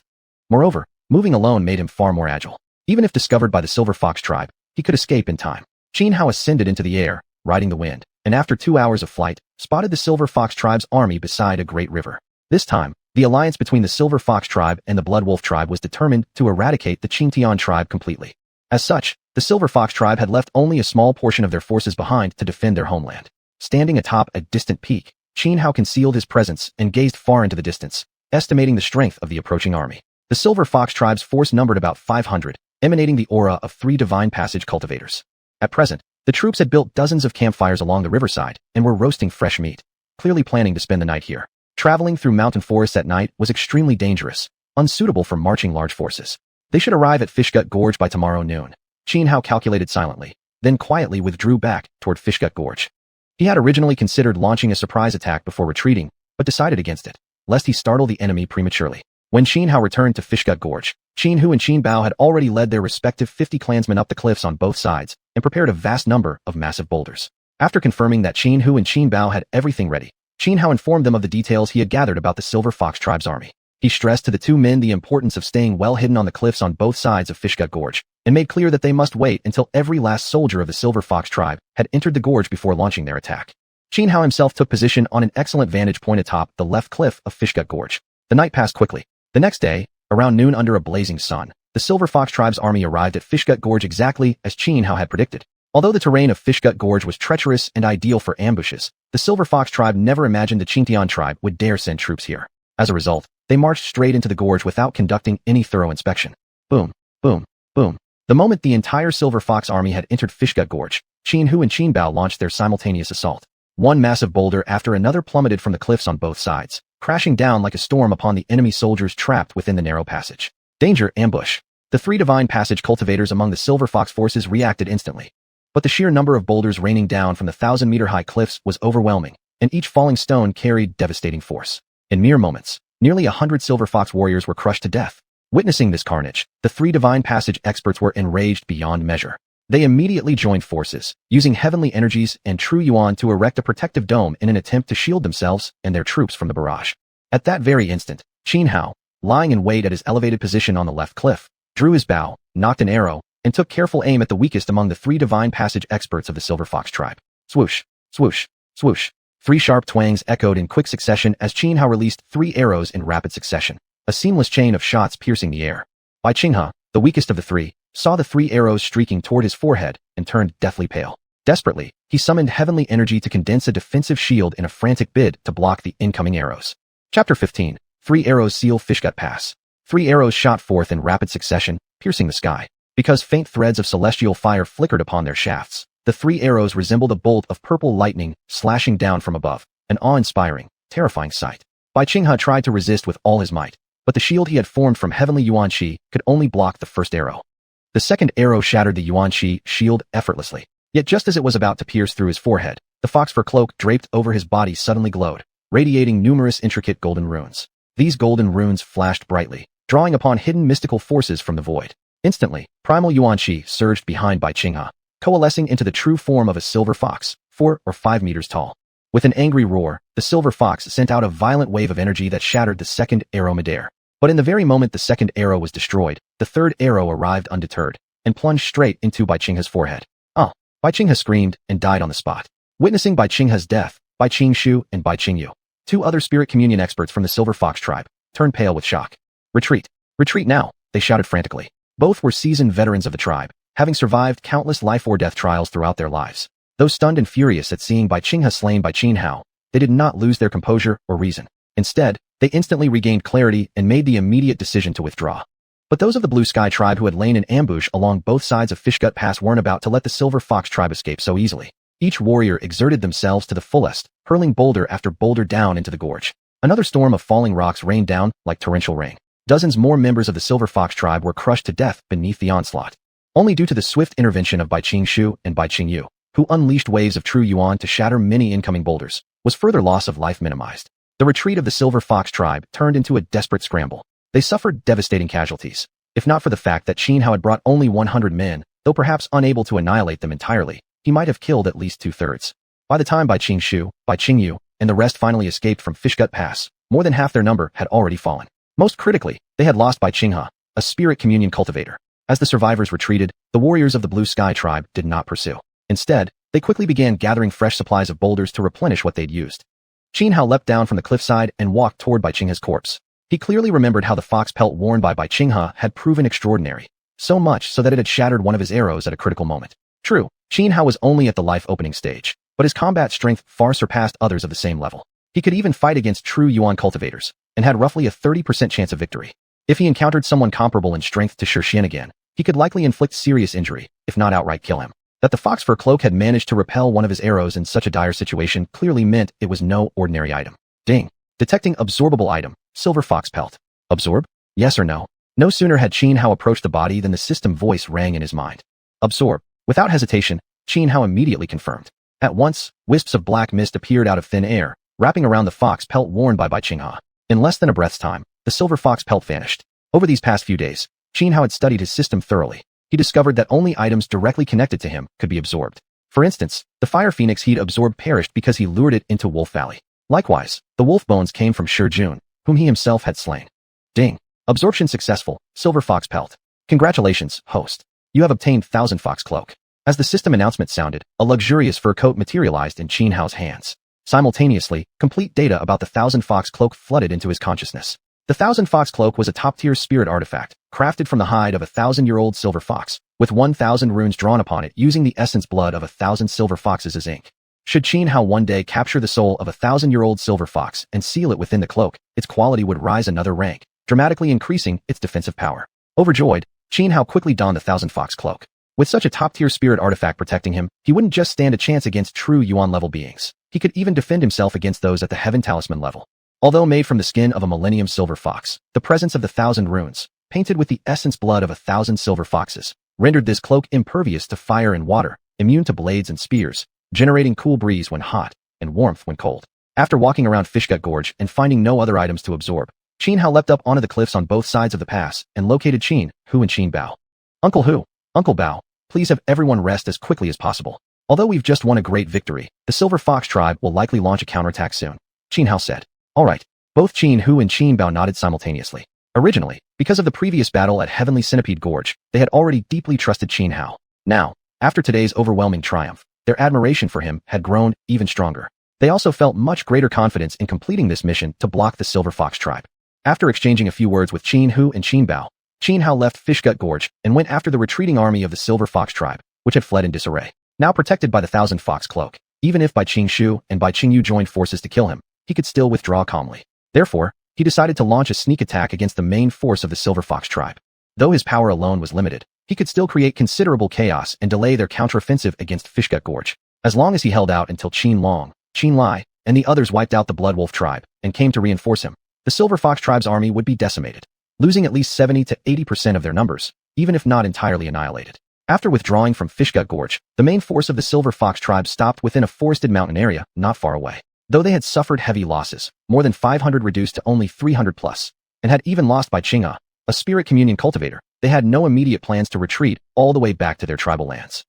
Moreover, moving alone made him far more agile. Even if discovered by the Silver Fox tribe, he could escape in time. Xianhao ascended into the air, riding the wind, and after 2 hours of flight, spotted the Silver Fox tribe's army beside a great river. This time, the alliance between the Silver Fox tribe and the Blood Wolf tribe was determined to eradicate the Xianxia tribe completely. As such, the Silver Fox tribe had left only a small portion of their forces behind to defend their homeland. Standing atop a distant peak, Xianhao concealed his presence and gazed far into the distance, estimating the strength of the approaching army. The Silver Fox tribe's force numbered about 500, emanating the aura of 3 Divine Passage cultivators. At present, the troops had built dozens of campfires along the riverside and were roasting fresh meat, clearly planning to spend the night here. Traveling through mountain forests at night was extremely dangerous, unsuitable for marching large forces. They should arrive at Fishgut Gorge by tomorrow noon. Xianhao calculated silently, then quietly withdrew back toward Fishgut Gorge. He had originally considered launching a surprise attack before retreating, but decided against it, lest he startle the enemy prematurely. When Xianhao returned to Fishgut Gorge, Xianhu and Qinbao had already led their respective 50 clansmen up the cliffs on both sides and prepared a vast number of massive boulders. After confirming that Xianhu and Qinbao had everything ready, Xianhao informed them of the details he had gathered about the Silver Fox tribe's army. He stressed to the 2 men the importance of staying well hidden on the cliffs on both sides of Fishgut Gorge, and made clear that they must wait until every last soldier of the Silver Fox tribe had entered the gorge before launching their attack. Xianhao himself took position on an excellent vantage point atop the left cliff of Fishgut Gorge. The night passed quickly. The next day, around noon under a blazing sun, the Silver Fox tribe's army arrived at Fishgut Gorge exactly as Xianhao had predicted. Although the terrain of Fishgut Gorge was treacherous and ideal for ambushes, the Silver Fox tribe never imagined the Xianxian tribe would dare send troops here. As a result, they marched straight into the gorge without conducting any thorough inspection. Boom, boom, boom. The moment the entire Silver Fox army had entered Fishgut Gorge, Xianhu and Qinbao launched their simultaneous assault. One massive boulder after another plummeted from the cliffs on both sides, crashing down like a storm upon the enemy soldiers trapped within the narrow passage. Danger, ambush. The 3 Divine Passage cultivators among the Silver Fox forces reacted instantly. But the sheer number of boulders raining down from the 1,000-meter-high cliffs was overwhelming, and each falling stone carried devastating force. In mere moments, nearly 100 Silver Fox warriors were crushed to death. Witnessing this carnage, the 3 Divine Passage experts were enraged beyond measure. They immediately joined forces, using heavenly energies and true yuan to erect a protective dome in an attempt to shield themselves and their troops from the barrage. At that very instant, Xianhao, lying in wait at his elevated position on the left cliff, drew his bow, nocked an arrow, and took careful aim at the weakest among the 3 Divine Passage experts of the Silver Fox tribe. Swoosh, swoosh, swoosh. 3 sharp twangs echoed in quick succession as Xianhao released 3 arrows in rapid succession, a seamless chain of shots piercing the air. Bai Qinghe, the weakest of the 3, saw the 3 arrows streaking toward his forehead and turned deathly pale. Desperately, he summoned heavenly energy to condense a defensive shield in a frantic bid to block the incoming arrows. Chapter 15. 3 arrows seal Fishgut Pass. 3 arrows shot forth in rapid succession, piercing the sky. Because faint threads of celestial fire flickered upon their shafts, the 3 arrows resembled a bolt of purple lightning slashing down from above, an awe-inspiring, terrifying sight. Bai Qinghe tried to resist with all his might, but the shield he had formed from heavenly yuanqi could only block the first arrow. The second arrow shattered the yuanqi shield effortlessly. Yet just as it was about to pierce through his forehead, the fox fur cloak draped over his body suddenly glowed, radiating numerous intricate golden runes. These golden runes flashed brightly, drawing upon hidden mystical forces from the void. Instantly, primal yuanqi surged behind Bai Qinghe, coalescing into the true form of a silver fox, 4 or 5 meters tall. With an angry roar, the silver fox sent out a violent wave of energy that shattered the second arrow midair. But in the very moment the second arrow was destroyed, the third arrow arrived undeterred, and plunged straight into Bai Qinghe's forehead. Ah! Bai Qinghe screamed and died on the spot. Witnessing Bai Qinghe's death, Bai Qingshu and Bai Qingyu, 2 other spirit communion experts from the Silver Fox tribe, turned pale with shock. Retreat! Retreat now! They shouted frantically. Both were seasoned veterans of the tribe, having survived countless life-or-death trials throughout their lives. Though stunned and furious at seeing Bai Qinghe slain by Qin Hao, they did not lose their composure or reason. Instead, they instantly regained clarity and made the immediate decision to withdraw. But those of the Blue Sky tribe who had lain in ambush along both sides of Fishgut Pass weren't about to let the Silver Fox tribe escape so easily. Each warrior exerted themselves to the fullest, hurling boulder after boulder down into the gorge. Another storm of falling rocks rained down like torrential rain. Dozens more members of the Silver Fox tribe were crushed to death beneath the onslaught. Only due to the swift intervention of Bai Qingshu and Bai Qingyu, who unleashed waves of true yuan to shatter many incoming boulders, was further loss of life minimized. The retreat of the Silver Fox tribe turned into a desperate scramble. They suffered devastating casualties. If not for the fact that Qin Hao had brought only 100 men, though perhaps unable to annihilate them entirely, he might have killed at least 2/3. By the time Bai Qingshu, Bai Qingyu, and the rest finally escaped from Fishgut Pass, more than half their number had already fallen. Most critically, they had lost Bai Qinghe, a spirit communion cultivator. As the survivors retreated, the warriors of the Blue Sky tribe did not pursue. Instead, they quickly began gathering fresh supplies of boulders to replenish what they'd used. Qin Hao leapt down from the cliffside and walked toward Bai Qinghe's corpse. He clearly remembered how the fox pelt worn by Bai Qinghe had proven extraordinary, so much so that it had shattered one of his arrows at a critical moment. True, Qin Hao was only at the life-opening stage, but his combat strength far surpassed others of the same level. He could even fight against true yuan cultivators, and had roughly a 30% chance of victory. If he encountered someone comparable in strength to xiuxian again, he could likely inflict serious injury, if not outright kill him. That the fox fur cloak had managed to repel one of his arrows in such a dire situation clearly meant it was no ordinary item. Ding. Detecting absorbable item, silver fox pelt. Absorb? Yes or no? No sooner had Qin Hao approached the body than the system voice rang in his mind. Absorb. Without hesitation, Qin Hao immediately confirmed. At once, wisps of black mist appeared out of thin air, wrapping around the fox pelt worn by Bai Qinghe. In less than a breath's time, the silver fox pelt vanished. Over these past few days, Qin Hao had studied his system thoroughly. He discovered that only items directly connected to him could be absorbed. For instance, the fire phoenix he'd absorbed perished because he lured it into Wolf Valley. Likewise, the wolf bones came from Jun, whom he himself had slain. Ding. Absorption successful, silver fox pelt. Congratulations, host. You have obtained 1000 fox cloak. As the system announcement sounded, a luxurious fur coat materialized in Qin Hao's hands. Simultaneously, complete data about the 1000 fox cloak flooded into his consciousness. The 1000 fox cloak was a top-tier spirit artifact, crafted from the hide of a 1000-year-old silver fox, with 1000 runes drawn upon it using the essence blood of 1000 silver foxes as ink. Should Qin Hao one day capture the soul of a 1000-year-old silver fox and seal it within the cloak, its quality would rise another rank, dramatically increasing its defensive power. Overjoyed, Qin Hao quickly donned the 1000 fox cloak. With such a top-tier spirit artifact protecting him, he wouldn't just stand a chance against true yuan-level beings. He could even defend himself against those at the Heaven Talisman level. Although made from the skin of a millennium silver fox, the presence of the 1000 runes, painted with the essence blood of 1000 silver foxes, rendered this cloak impervious to fire and water, immune to blades and spears, generating cool breeze when hot, and warmth when cold. After walking around Fishgut Gorge and finding no other items to absorb, Qin Hao leapt up onto the cliffs on both sides of the pass and located Qin Hu and Qin Bao. Uncle Hu, Uncle Bao, please have everyone rest as quickly as possible. Although we've just won a great victory, the Silver Fox tribe will likely launch a counterattack soon, Qin Hao said. All right. Both Qin Hu and Qin Bao nodded simultaneously. Originally, because of the previous battle at Heavenly Centipede Gorge, they had already deeply trusted Qin Hao. Now, after today's overwhelming triumph, their admiration for him had grown even stronger. They also felt much greater confidence in completing this mission to block the Silver Fox tribe. After exchanging a few words with Qin Hu and Qin Bao, Qin Hao left Fishgut Gorge and went after the retreating army of the Silver Fox tribe, which had fled in disarray. Now protected by the 1000 fox cloak, even if Bai Qingshu and Bai Qingyu joined forces to kill him, he could still withdraw calmly. Therefore, he decided to launch a sneak attack against the main force of the Silver Fox tribe. Though his power alone was limited, he could still create considerable chaos and delay their counteroffensive against Fishgut Gorge. As long as he held out until Qin Long, Qin Lai, and the others wiped out the Blood Wolf tribe and came to reinforce him, the Silver Fox tribe's army would be decimated, losing at least 70 to 80% of their numbers, even if not entirely annihilated. After withdrawing from Fishgut Gorge, the main force of the Silver Fox tribe stopped within a forested mountain area not far away. Though they had suffered heavy losses, more than 500 reduced to only 300 plus, and had even lost by Qing'e, a spirit communion cultivator, they had no immediate plans to retreat all the way back to their tribal lands.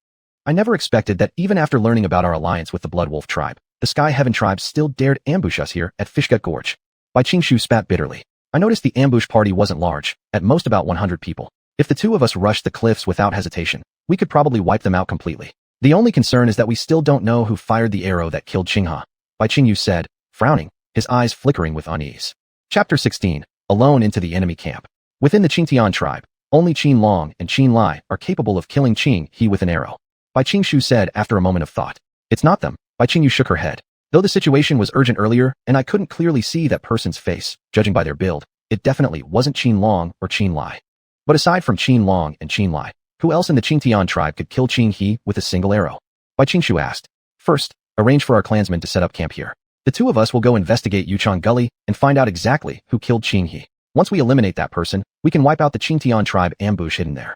I never expected that even after learning about our alliance with the Blood Wolf tribe, the Sky Heaven tribe still dared ambush us here at Fishgut Gorge. Bai Qingshu spat bitterly. I noticed the ambush party wasn't large, at most about 100 people. If the two of us rushed the cliffs without hesitation, we could probably wipe them out completely. The only concern is that we still don't know who fired the arrow that killed Qing'e, Bai Qingyu said, frowning, his eyes flickering with unease. Chapter 16. Alone into the enemy camp. Within the Qingtian tribe, only Qin Long and Qin Lai are capable of killing Qing He with an arrow. Bai Qingshu said after a moment of thought. It's not them. Bai Qingyu shook her head. Though the situation was urgent earlier and I couldn't clearly see that person's face, judging by their build, it definitely wasn't Qin Long or Qin Lai. But aside from Qin Long and Qin Lai, who else in the Qingtian tribe could kill Qing He with a single arrow? Bai Qingshu asked. First, arrange for our clansmen to set up camp here. The two of us will go investigate Yuchang Gully and find out exactly who killed Qing He. Once we eliminate that person, we can wipe out the Qingtian tribe ambush hidden there.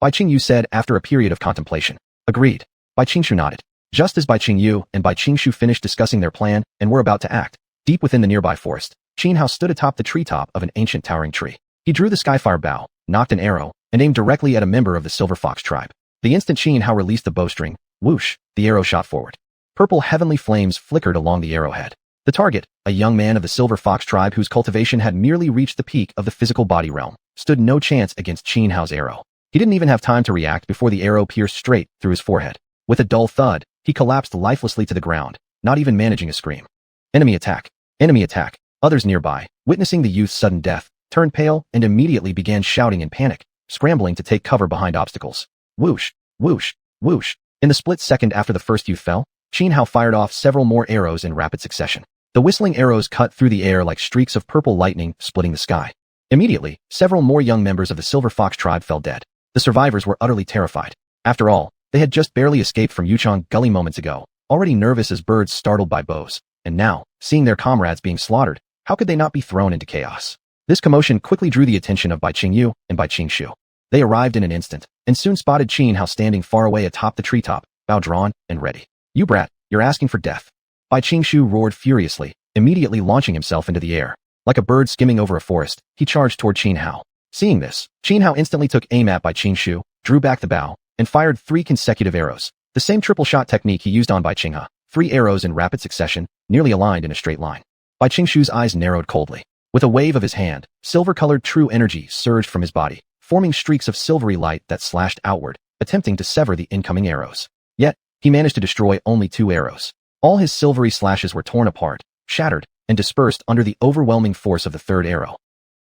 Bai Qingyu said after a period of contemplation. Agreed. Bai Qingshu nodded. Just as Bai Qingyu and Bai Qingshu finished discussing their plan and were about to act, deep within the nearby forest, Qinhao stood atop the treetop of an ancient towering tree. He drew the skyfire bow, nocked an arrow, and aimed directly at a member of the Silver Fox tribe. The instant Qinhao released the bowstring, whoosh, the arrow shot forward. Purple heavenly flames flickered along the arrowhead. The target, a young man of the Silver Fox tribe whose cultivation had merely reached the peak of the physical body realm, stood no chance against Qinhao's arrow. He didn't even have time to react before the arrow pierced straight through his forehead. With a dull thud, he collapsed lifelessly to the ground, not even managing a scream. Enemy attack! Enemy attack! Others nearby, witnessing the youth's sudden death, turned pale and immediately began shouting in panic, scrambling to take cover behind obstacles. Whoosh! Whoosh! Whoosh! In the split second after the first youth fell, Qinhao fired off several more arrows in rapid succession. The whistling arrows cut through the air like streaks of purple lightning splitting the sky. Immediately, several more young members of the Silver Fox tribe fell dead. The survivors were utterly terrified. After all, they had just barely escaped from Yuchang Gully moments ago, already nervous as birds startled by bows, and now, seeing their comrades being slaughtered, how could they not be thrown into chaos? This commotion quickly drew the attention of Bai Qingyu and Bai Qingshu. They arrived in an instant, and soon spotted Qinhao standing far away atop the treetop, bow drawn and ready. You brat, you're asking for death. Bai Qingshu roared furiously, immediately launching himself into the air. Like a bird skimming over a forest, he charged toward Qinhao. Seeing this, Qinhao instantly took aim at Bai Qingshu, drew back the bow, and fired 3 consecutive arrows. The same triple shot technique he used on Bai Qinghe, 3 arrows in rapid succession, nearly aligned in a straight line. Bai Qingshu's eyes narrowed coldly. With a wave of his hand, silver-colored true energy surged from his body, forming streaks of silvery light that slashed outward, attempting to sever the incoming arrows. Yet, he managed to destroy only 2 arrows. All his silvery slashes were torn apart, shattered, and dispersed under the overwhelming force of the 3rd arrow.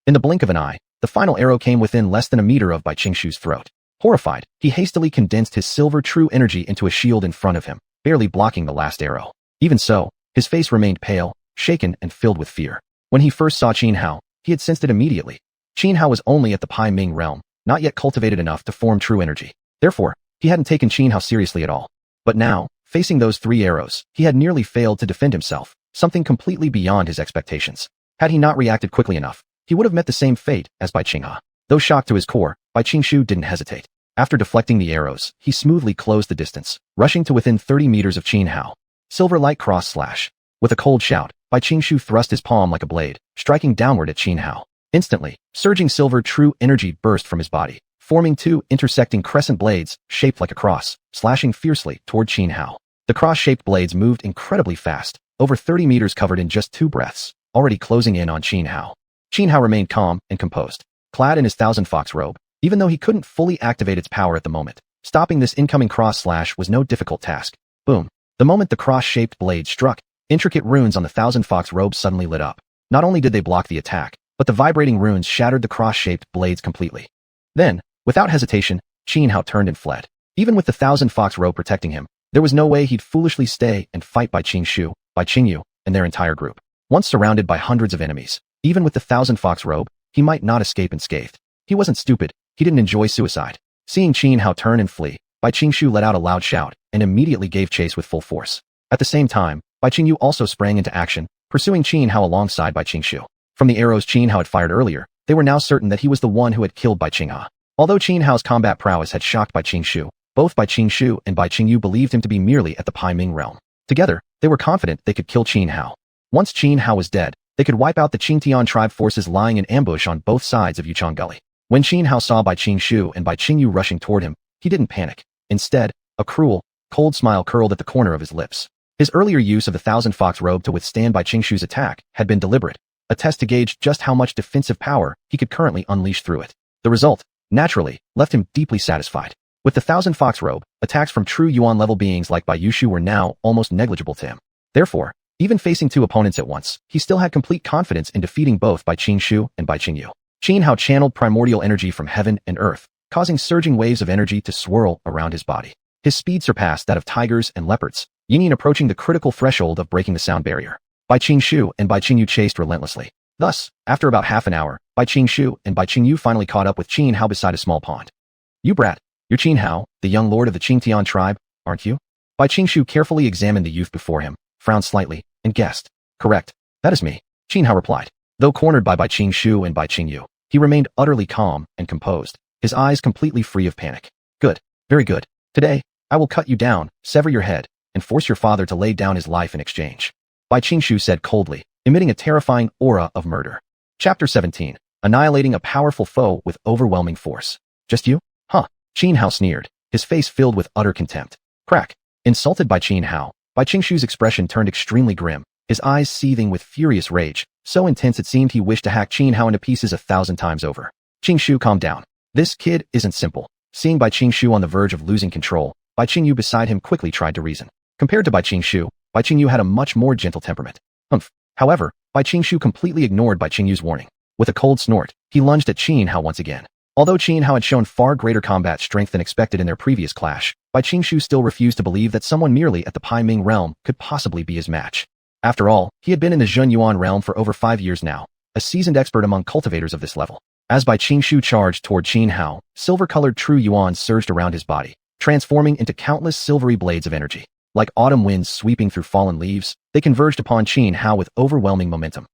In the blink of an eye, the final arrow came within less than a meter of Bai Qingshu's throat. Horrified, he hastily condensed his silver true energy into a shield in front of him, barely blocking the last arrow. Even so, his face remained pale, shaken, and filled with fear. When he first saw Qinhao, he had sensed it immediately. Qinhao was only at the Pai Ming realm, not yet cultivated enough to form true energy. Therefore, he hadn't taken Qinhao seriously at all. But now, facing those 3 arrows, he had nearly failed to defend himself, something completely beyond his expectations. Had he not reacted quickly enough, he would have met the same fate as Bai Qinghe. Though shocked to his core, Bai Qingshu didn't hesitate. After deflecting the arrows, he smoothly closed the distance, rushing to within 30 meters of Qinhao. Silver light cross slash. With a cold shout, Bai Qingshu thrust his palm like a blade, striking downward at Qinhao. Instantly, surging silver true energy burst from his body, forming 2 intersecting crescent blades, shaped like a cross, slashing fiercely toward Qinhao. The cross-shaped blades moved incredibly fast, over 30 meters covered in just 2 breaths, already closing in on Qinhao. Qinhao remained calm and composed, clad in his Thousand Fox robe, even though he couldn't fully activate its power at the moment. Stopping this incoming cross-slash was no difficult task. Boom. The moment the cross-shaped blade struck, intricate runes on the Thousand Fox robe suddenly lit up. Not only did they block the attack, but the vibrating runes shattered the cross-shaped blades completely. Then, without hesitation, Qinhao turned and fled. Even with the Thousand Fox robe protecting him, there was no way he'd foolishly stay and fight Bai Qingshu, Bai Qingyu, and their entire group. Once surrounded by hundreds of enemies, Even with the Thousand Fox robe, he might not escape unscathed. He wasn't stupid. He didn't enjoy suicide. Seeing Xuanhuan turn and flee, Bai Qingshu let out a loud shout and immediately gave chase with full force. At the same time, Bai Qingyu also sprang into action, pursuing Xuanhuan alongside Bai Qingshu. From the arrows Xuanhuan had fired earlier, they were now certain that he was the one who had killed Bai Qinghuan. Although Xuanhuan's combat prowess had shocked Bai Qingshu, both Bai Qingshu and Bai Qingyu believed him to be merely at the Pai Ming realm. Together, they were confident they could kill Xuanhuan. Once Xuanhuan was dead, they could wipe out the Qingtian tribe forces lying in ambush on both sides of Yuchang Gully. When Xuanhuan saw Bai Qingshu and Bai Qingyu rushing toward him, he didn't panic. Instead, a cruel, cold smile curled at the corner of his lips. His earlier use of the Thousand Fox robe to withstand Bai Qingshu's attack had been deliberate, a test to gauge just how much defensive power he could currently unleash through it. The result, naturally, left him deeply satisfied. With the Thousand Fox robe, attacks from true Yuan-level beings like Bai Yushu were now almost negligible to him. Therefore, even facing two opponents at once, he still had complete confidence in defeating both Bai Qingshu and Bai Qingyu. Xuanhuan channeled primordial energy from heaven and earth, causing surging waves of energy to swirl around his body. His speed surpassed that of tigers and leopards, Yin approaching the critical threshold of breaking the sound barrier. Bai Qingshu and Bai Qingyu chased relentlessly. Thus, after about half an hour, Bai Qingshu and Bai Qingyu finally caught up with Xuanhuan beside a small pond. "You brat, you're Xuanhuan, the young lord of the Qingtian tribe, aren't you?" Bai Qingshu carefully examined the youth before him, frowned slightly, and guessed. "Correct, that is me," Xuanhuan replied. Though cornered by Bai Qingshu and Bai Qingyu, he remained utterly calm and composed, his eyes completely free of panic. "Good, very good. Today, I will cut you down, sever your head, and force your father to lay down his life in exchange," Bai Qingshu said coldly, emitting a terrifying aura of murder. Chapter 17. Annihilating a powerful foe with overwhelming force. "Just you? Huh?" Xuanhuan sneered, his face filled with utter contempt. Crack. Insulted by Xuanhuan, Bai Qingshu's expression turned extremely grim, his eyes seething with furious rage, so intense it seemed he wished to hack Xuanhuan into pieces 1,000 times over. "Qingshu, calm down. This kid isn't simple." Seeing Bai Qingshu on the verge of losing control, Bai Qingyu beside him quickly tried to reason. Compared to Bai Qingshu, Bai Qingyu had a much more gentle temperament. However, Bai Qingshu completely ignored Bai Qingyu's warning. With a cold snort, he lunged at Xuanhuan once again. Although Xuanhuan had shown far greater combat strength than expected in their previous clash, Bai Qingshu still refused to believe that someone merely at the Pai Ming realm could possibly be his match. After all, he had been in the xuanhuan realm for over 5 years now, a seasoned expert among cultivators of this level. As Bai Qingshu charged toward Xuanhuan, silver-colored true yuan surged around his body, transforming into countless silvery blades of energy. Like autumn winds sweeping through fallen leaves, they converged upon Xuanhuan with overwhelming momentum.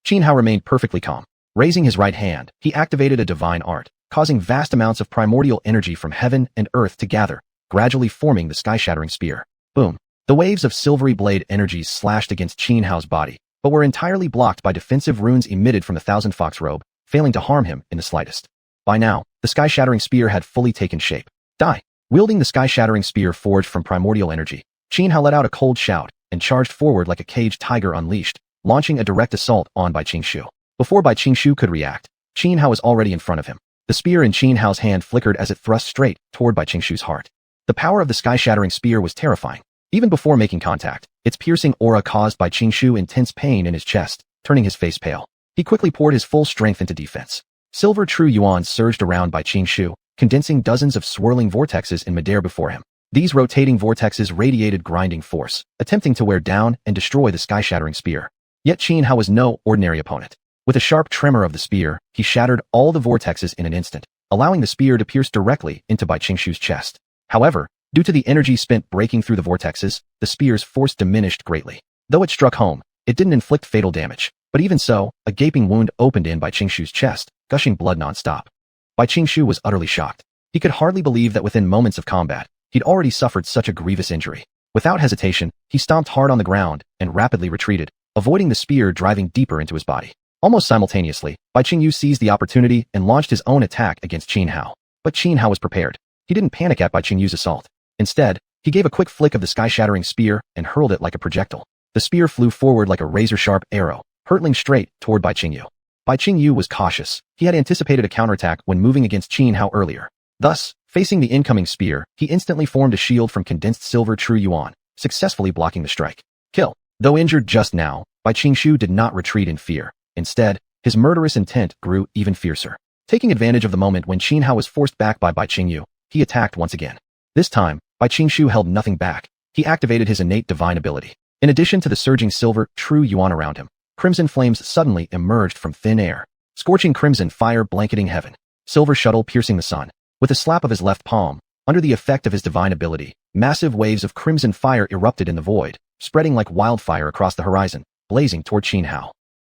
Xuanhuan remained perfectly calm. Raising his right hand, he activated a divine art, causing vast amounts of primordial energy from heaven and earth to gather, gradually forming the sky-shattering spear. Boom! The waves of silvery blade energies slashed against Xuanhuan's body, but were entirely blocked by defensive runes emitted from the Thousand Fox robe, failing to harm him in the slightest. By now, the sky-shattering spear had fully taken shape. Die! Wielding the sky-shattering spear forged from primordial energy, Xuanhuan let out a cold shout and charged forward like a caged tiger unleashed, launching a direct assault on Bai Qingshu. Before Bai Qingshu could react, Xuanhuan was already in front of him. The spear in Xuanhuan's hand flickered as it thrust straight toward Bai Qingshu's heart. The power of the sky-shattering spear was terrifying. Even before making contact, its piercing aura caused Bai Qingshu intense pain in his chest, turning his face pale. He quickly poured his full strength into defense. Silver true yuan surged around Bai Qingshu, condensing dozens of swirling vortexes in midair before him. These rotating vortexes radiated grinding force, attempting to wear down and destroy the sky-shattering spear. Yet Xuanhuan was no ordinary opponent. With a sharp tremor of the spear, he shattered all the vortexes in an instant, allowing the spear to pierce directly into Bai Qingshu's chest. However, due to the energy spent breaking through the vortexes, the spear's force diminished greatly. Though it struck home, it didn't inflict fatal damage, but even so, a gaping wound opened in Bai Qingshu's chest, gushing blood non-stop. Bai Qingshu was utterly shocked. He could hardly believe that within moments of combat, he'd already suffered such a grievous injury. Without hesitation, he stomped hard on the ground and rapidly retreated, avoiding the spear driving deeper into his body. Almost simultaneously, Bai Qingyu seized the opportunity and launched his own attack against Xuanhuan. But Xuanhuan was prepared. He didn't panic at Bai Qingyu's assault. Instead, he gave a quick flick of the sky-shattering spear and hurled it like a projectile. The spear flew forward like a razor-sharp arrow, hurtling straight toward Bai Qingyu. Bai Qingyu was cautious. He had anticipated a counterattack when moving against Xuanhuan earlier. Thus, facing the incoming spear, he instantly formed a shield from condensed silver true yuan, successfully blocking the strike. Kill. Though injured just now, Bai Qingshu did not retreat in fear. Instead, his murderous intent grew even fiercer. Taking advantage of the moment when Xuanhuan was forced back by Bai Qingyu, he attacked once again. This time, Bai Qingshu held nothing back. He activated his innate divine ability. In addition to the surging silver true yuan around him, crimson flames suddenly emerged from thin air, scorching crimson fire blanketing heaven. Silver shuttle piercing the sun. With a slap of his left palm, under the effect of his divine ability, massive waves of crimson fire erupted in the void, spreading like wildfire across the horizon, blazing toward Xianhao.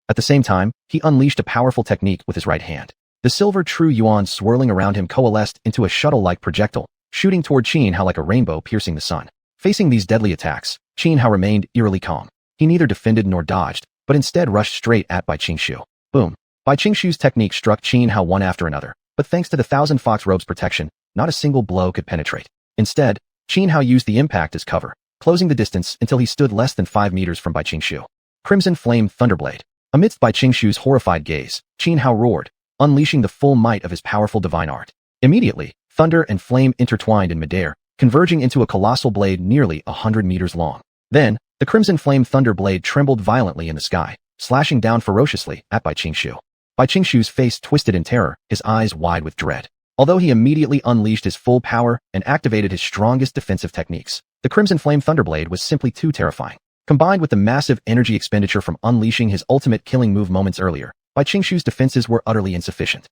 At the same time, he unleashed a powerful technique with his right hand. The silver true yuan swirling around him coalesced into a shuttle-like projectile, shooting toward Xianhao like a rainbow piercing the sun. Facing these deadly attacks, Xianhao remained eerily calm. He neither defended nor dodged, but instead rushed straight at Bai Qingshu. Boom! Bai Qingshu's technique struck Xianhao one after another, but thanks to the Thousand Fox Robe's protection, not a single blow could penetrate. Instead, Xianhao used the impact as cover, closing the distance until he stood less than 5 meters from Bai Qingshu. Crimson Flame Thunderblade. Amidst Bai Qingshu's horrified gaze, Xianhao roared, unleashing the full might of his powerful divine art. Immediately, thunder and flame intertwined in midair, converging into a colossal blade nearly 100 meters long. Then, the Crimson Flame Thunder Blade trembled violently in the sky, slashing down ferociously at Bai Qingshu. Bai Qingshu's face twisted in terror, his eyes wide with dread. Although he immediately unleashed his full power and activated his strongest defensive techniques, the Crimson Flame Thunderblade was simply too terrifying. Combined with the massive energy expenditure from unleashing his ultimate killing move moments earlier, Bai Qingshu's defenses were utterly insufficient.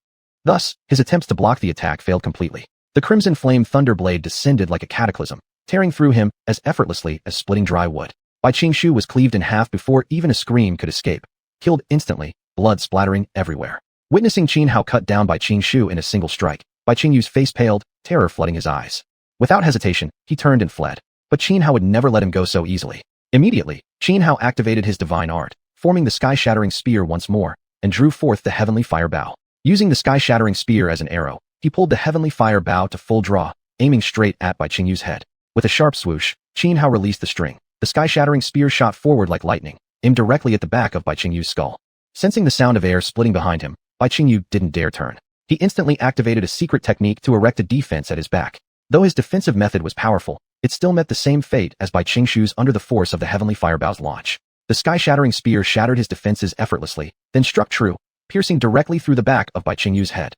Thus, his attempts to block the attack failed completely. The Crimson Flame Thunderblade descended like a cataclysm, tearing through him as effortlessly as splitting dry wood. Bai Qingshu was cleaved in half before even a scream could escape, killed instantly, blood splattering everywhere. Witnessing Xianhao cut down Bai Qingshu in a single strike, Bai Qingshu's face paled, terror flooding his eyes. Without hesitation, he turned and fled. But Xianhao would never let him go so easily. Immediately, Xianhao activated his divine art, forming the sky-shattering spear once more, and drew forth the heavenly fire bow. Using the sky-shattering spear as an arrow, he pulled the heavenly fire bow to full draw, aiming straight at Bai Qingshu's head. With a sharp swoosh, Xianhao released the string. The sky-shattering spear shot forward like lightning, aimed directly at the back of Bai Qingshu's skull. Sensing the sound of air splitting behind him, Bai Qingshu didn't dare turn. He instantly activated a secret technique to erect a defense at his back. Though his defensive method was powerful, it still met the same fate as Bai Qingshu's under the force of the heavenly firebow's launch. The sky-shattering spear shattered his defenses effortlessly, then struck true, piercing directly through the back of Bai Qingshu's head.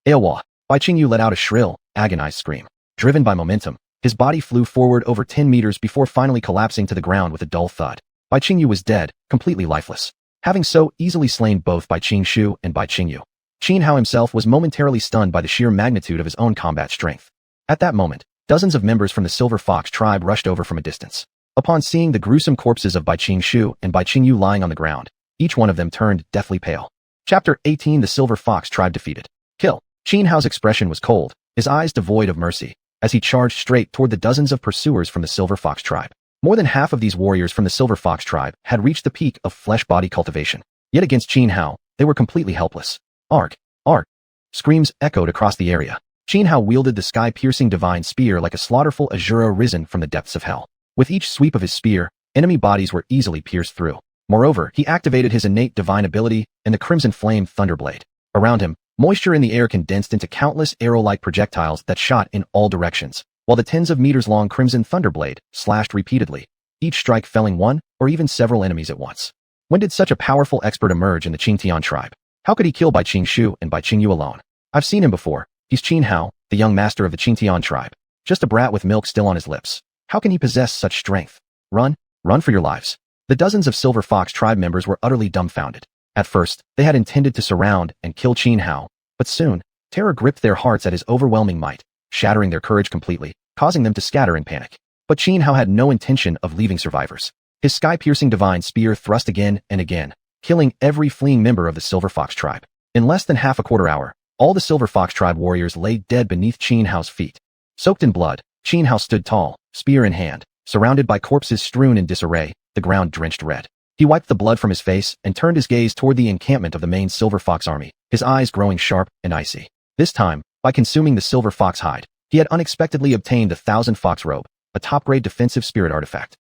Aowa! Bai Qingshu let out a shrill, agonized scream. Driven by momentum, his body flew forward over 10 meters before finally collapsing to the ground with a dull thud. Bai Qingshu was dead, completely lifeless. Having so easily slain both Bai Qingshu and Bai Qingshu, Xianhao himself was momentarily stunned by the sheer magnitude of his own combat strength. At that moment, dozens of members from the Silver Fox tribe rushed over from a distance. Upon seeing the gruesome corpses of Bai Qingshu and Bai Qingshu lying on the ground, each one of them turned deathly pale. Chapter 18 The Silver Fox Tribe Defeated. Kill. Xianhao's expression was cold, his eyes devoid of mercy, as he charged straight toward the dozens of pursuers from the Silver Fox tribe. More than half of these warriors from the Silver Fox tribe had reached the peak of flesh-body cultivation. Yet against Xianhao, they were completely helpless. Arg! Arg! Screams echoed across the area. Xianhao wielded the sky-piercing divine spear like a slaughterful azure risen from the depths of hell. With each sweep of his spear, enemy bodies were easily pierced through. Moreover, he activated his innate divine ability and the Crimson Flame Thunderblade. Around him, moisture in the air condensed into countless arrow-like projectiles that shot in all directions, while the tens of meters-long Crimson Thunderblade slashed repeatedly, each strike felling one or even several enemies at once. When did such a powerful expert emerge in the Qingtian tribe? How could he kill Bai Qingshu and Bai Qingshu alone? I've seen him before. He's Xianhao, the young master of the Qingtian tribe. Just a brat with milk still on his lips. How can he possess such strength? Run, run for your lives. The dozens of Silver Fox tribe members were utterly dumbfounded. At first, they had intended to surround and kill Xianhao, but soon, terror gripped their hearts at his overwhelming might, shattering their courage completely, causing them to scatter in panic. But Xianhao had no intention of leaving survivors. His sky-piercing divine spear thrust again and again, killing every fleeing member of the Silver Fox tribe. In less than half a quarter hour, all the Silver Fox tribe warriors lay dead beneath Xianhao's feet. Soaked in blood, Xianhao stood tall, spear in hand, surrounded by corpses strewn in disarray, the ground drenched red. He wiped the blood from his face and turned his gaze toward the encampment of the main Silver Fox army, his eyes growing sharp and icy. This time, by consuming the Silver Fox hide, he had unexpectedly obtained the Thousand Fox Robe, a top-grade defensive spirit artifact.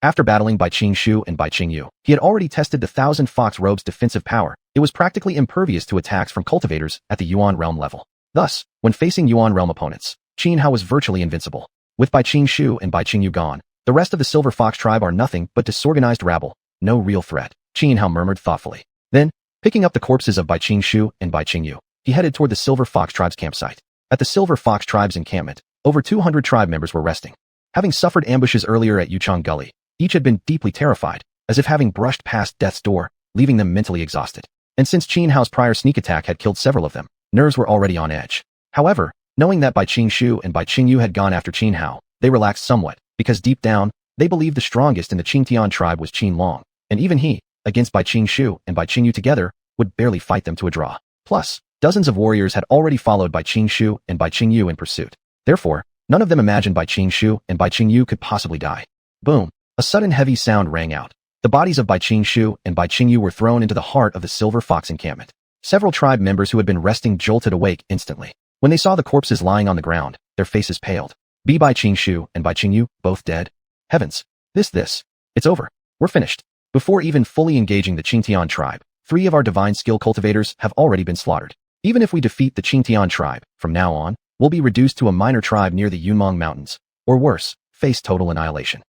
After battling Bai Qingshu and Bai Qingshu, he had already tested the Thousand Fox Robe's defensive power. It was practically impervious to attacks from cultivators at the Yuan realm level. Thus, when facing Yuan realm opponents, Xianhao was virtually invincible. With Bai Qingshu and Bai Qingshu gone, the rest of the Silver Fox tribe are nothing but disorganized rabble, no real threat, Xianhao murmured thoughtfully. Then, picking up the corpses of Bai Qingshu and Bai Qingshu, he headed toward the Silver Fox tribe's campsite. At the Silver Fox tribe's encampment, over 200 tribe members were resting. Having suffered ambushes earlier at Yuchang Gully, each had been deeply terrified, as if having brushed past death's door, leaving them mentally exhausted. And since Qin Hao's prior sneak attack had killed several of them, nerves were already on edge. However, knowing that Bai Qingxu and Bai Qingyu had gone after Qin Hao, they relaxed somewhat, because deep down, they believed the strongest in the Qingtian tribe was Qin Long, and even he, against Bai Qingxu and Bai Qingyu together, would barely fight them to a draw. Plus, dozens of warriors had already followed Bai Qingxu and Bai Qingyu in pursuit. Therefore, none of them imagined Bai Qingxu and Bai Qingyu could possibly die. Boom! A sudden heavy sound rang out. The bodies of Bai Qingxu and Bai Qingyu were thrown into the heart of the Silver Fox encampment. Several tribe members who had been resting jolted awake instantly. When they saw the corpses lying on the ground, their faces paled. Bai Qingxu and Bai Qingyu, both dead. Heavens! It's over. We're finished. Before even fully engaging the Qingtian tribe, 3 of our divine skill cultivators have already been slaughtered. Even if we defeat the Qingtian tribe, from now on, we'll be reduced to a minor tribe near the Yunmong Mountains, or worse, face total annihilation.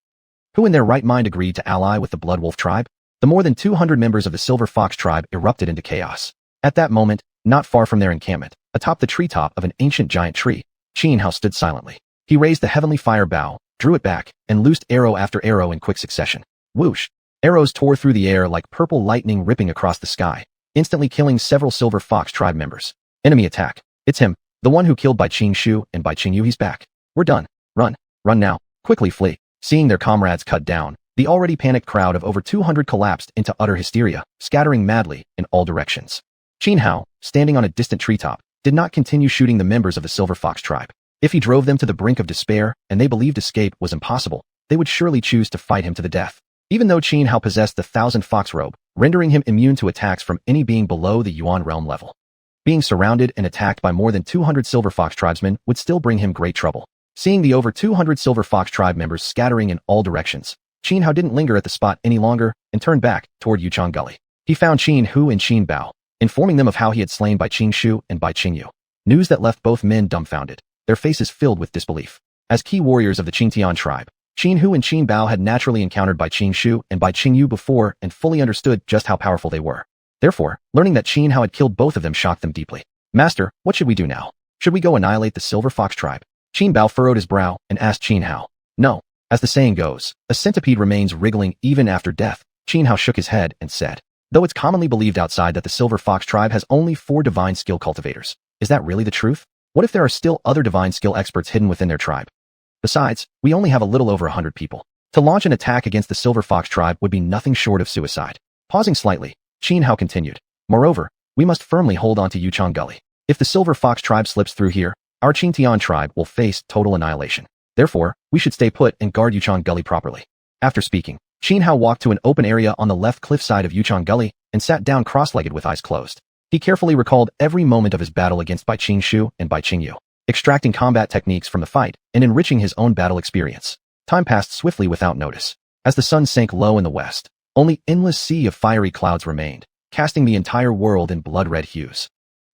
Who in their right mind agreed to ally with the Blood Wolf tribe? The more than 200 members of the Silver Fox tribe erupted into chaos. At that moment, not far from their encampment, atop the treetop of an ancient giant tree, Qin Hao stood silently. He raised the heavenly fire bow, drew it back, and loosed arrow after arrow in quick succession. Whoosh! Arrows tore through the air like purple lightning ripping across the sky, instantly killing several Silver Fox tribe members. Enemy attack. It's him, the one who killed Bai Qingxu and Bai Qingyu. He's back. We're done. Run. Run now. Quickly flee. Seeing their comrades cut down, the already panicked crowd of over 200 collapsed into utter hysteria, scattering madly in all directions. Qin Hao, standing on a distant treetop, did not continue shooting the members of the Silver Fox tribe. If he drove them to the brink of despair and they believed escape was impossible, they would surely choose to fight him to the death. Even though Qin Hao possessed the 1,000 Fox robe, rendering him immune to attacks from any being below the Yuan realm level. Being surrounded and attacked by more than 200 Silver Fox tribesmen would still bring him great trouble. Seeing the over 200 Silver Fox tribe members scattering in all directions, Qin Hao didn't linger at the spot any longer and turned back toward Yuchang Gully. He found Qin Hu and Qin Bao, informing them of how he had slain Bai Qingxu and Bai Qingyu. News that left both men dumbfounded, their faces filled with disbelief. As key warriors of the Qingtian tribe, Qin Hu and Qin Bao had naturally encountered Bai Qingxu and Bai Qingyu before and fully understood just how powerful they were. Therefore, learning that Qin Hao had killed both of them shocked them deeply. Master, what should we do now? Should we go annihilate the Silver Fox tribe? Qin Bao furrowed his brow and asked Qin Hao. No. As the saying goes, a centipede remains wriggling even after death. Qin Hao shook his head and said, though it's commonly believed outside that the Silver Fox tribe has only 4 divine skill cultivators, is that really the truth? What if there are still other divine skill experts hidden within their tribe? Besides, we only have a little over 100 people. To launch an attack against the Silver Fox tribe would be nothing short of suicide. Pausing slightly, Qin Hao continued. Moreover, we must firmly hold on to Yuchang Gully. If the Silver Fox tribe slips through here, our Qingtian tribe will face total annihilation. Therefore, we should stay put and guard Yuchang Gully properly. After speaking, Qin Hao walked to an open area on the left cliff side of Yuchang Gully and sat down cross-legged with eyes closed. He carefully recalled every moment of his battle against Bai Qingxu and Bai Qingyu, extracting combat techniques from the fight and enriching his own battle experience. Time passed swiftly without notice. As the sun sank low in the west, only endless sea of fiery clouds remained, casting the entire world in blood-red hues.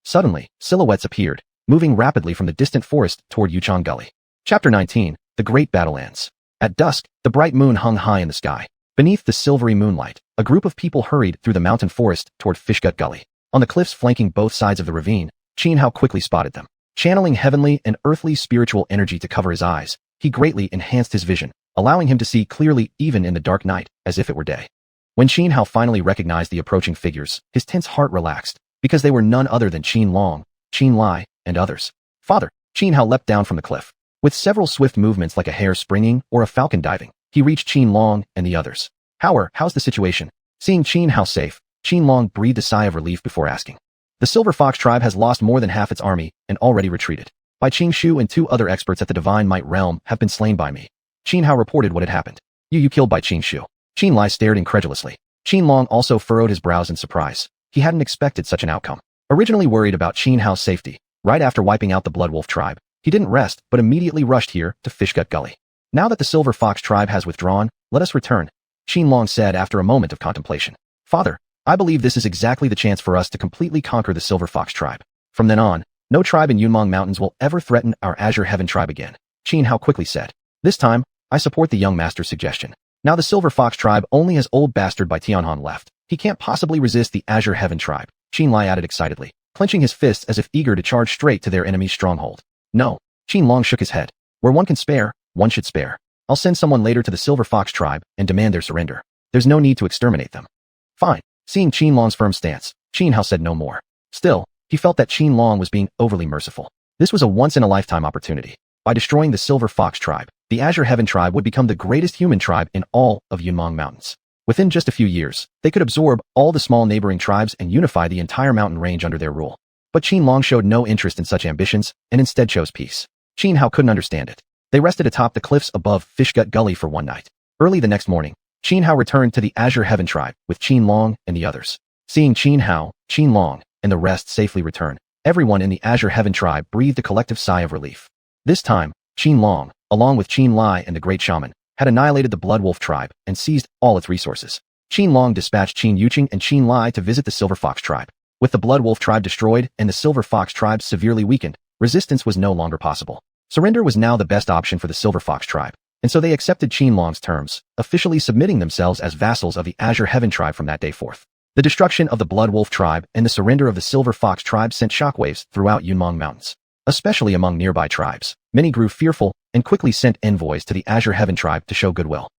Suddenly, silhouettes appeared, moving rapidly from the distant forest toward Yuchang Gully. Chapter 19, The Great Battle Ends. At dusk, the bright moon hung high in the sky. Beneath the silvery moonlight, a group of people hurried through the mountain forest toward Fishgut Gully. On the cliffs flanking both sides of the ravine, Qin Hao quickly spotted them. Channeling heavenly and earthly spiritual energy to cover his eyes, he greatly enhanced his vision, allowing him to see clearly even in the dark night, as if it were day. When Qin Hao finally recognized the approaching figures, his tense heart relaxed, because they were none other than Qin Long, Qin Lai, and others. Father, Qin Hao leapt down from the cliff. With several swift movements like a hare springing or a falcon diving, he reached Qin Long and the others. How's the situation? Seeing Qin Hao safe, Qin Long breathed a sigh of relief before asking. The Silver Fox tribe has lost more than half its army and already retreated. Bai Qingxu and 2 other experts at the Divine Might realm have been slain by me. Qin Hao reported what had happened. You killed Bai Qingxu. Qin Lai stared incredulously. Qin Long also furrowed his brows in surprise. He hadn't expected such an outcome. Originally worried about Qin Hao's safety, right after wiping out the Blood Wolf tribe, he didn't rest but immediately rushed here to Fishgut Gully. Now that the Silver Fox tribe has withdrawn, let us return, Qin Long said after a moment of contemplation. Father, I believe this is exactly the chance for us to completely conquer the Silver Fox tribe. From then on, no tribe in Yunmong Mountains will ever threaten our Azure Heaven tribe again, Qin Hao quickly said. This time, I support the young master's suggestion. Now the Silver Fox tribe only has old bastard Bai Tianhuan left. He can't possibly resist the Azure Heaven tribe, Qin Lai added excitedly, clenching his fists as if eager to charge straight to their enemy's stronghold. No, Qin Long shook his head. Where one can spare, one should spare. I'll send someone later to the Silver Fox tribe and demand their surrender. There's no need to exterminate them. Fine, Seeing Qin Long's firm stance, Qin Hao said no more. Still, he felt that Qin Long was being overly merciful. This was a once-in-a-lifetime opportunity. By destroying the Silver Fox tribe, the Azure Heaven tribe would become the greatest human tribe in all of Yunmeng Mountains. Within just a few years, they could absorb all the small neighboring tribes and unify the entire mountain range under their rule. But Qin Long showed no interest in such ambitions and instead chose peace. Qin Hao couldn't understand it. They rested atop the cliffs above Fishgut Gully for one night. Early the next morning, Qin Hao returned to the Azure Heaven tribe with Qin Long and the others. Seeing Qin Hao, Qin Long, and the rest safely return, everyone in the Azure Heaven tribe breathed a collective sigh of relief. This time, Qin Long, along with Qin Lai and the great shaman, had annihilated the Blood Wolf tribe and seized all its resources. Qin Long dispatched Qin Xiuxian and Qin Lai to visit the Silver Fox tribe. With the Blood Wolf tribe destroyed and the Silver Fox tribe severely weakened, resistance was no longer possible. Surrender was now the best option for the Silver Fox tribe, and so they accepted Qin Long's terms, officially submitting themselves as vassals of the Azure Heaven tribe from that day forth. The destruction of the Blood Wolf tribe and the surrender of the Silver Fox tribe sent shockwaves throughout Yunmeng Mountains, especially among nearby tribes. Many grew fearful and quickly sent envoys to the Azure Heaven tribe to show goodwill.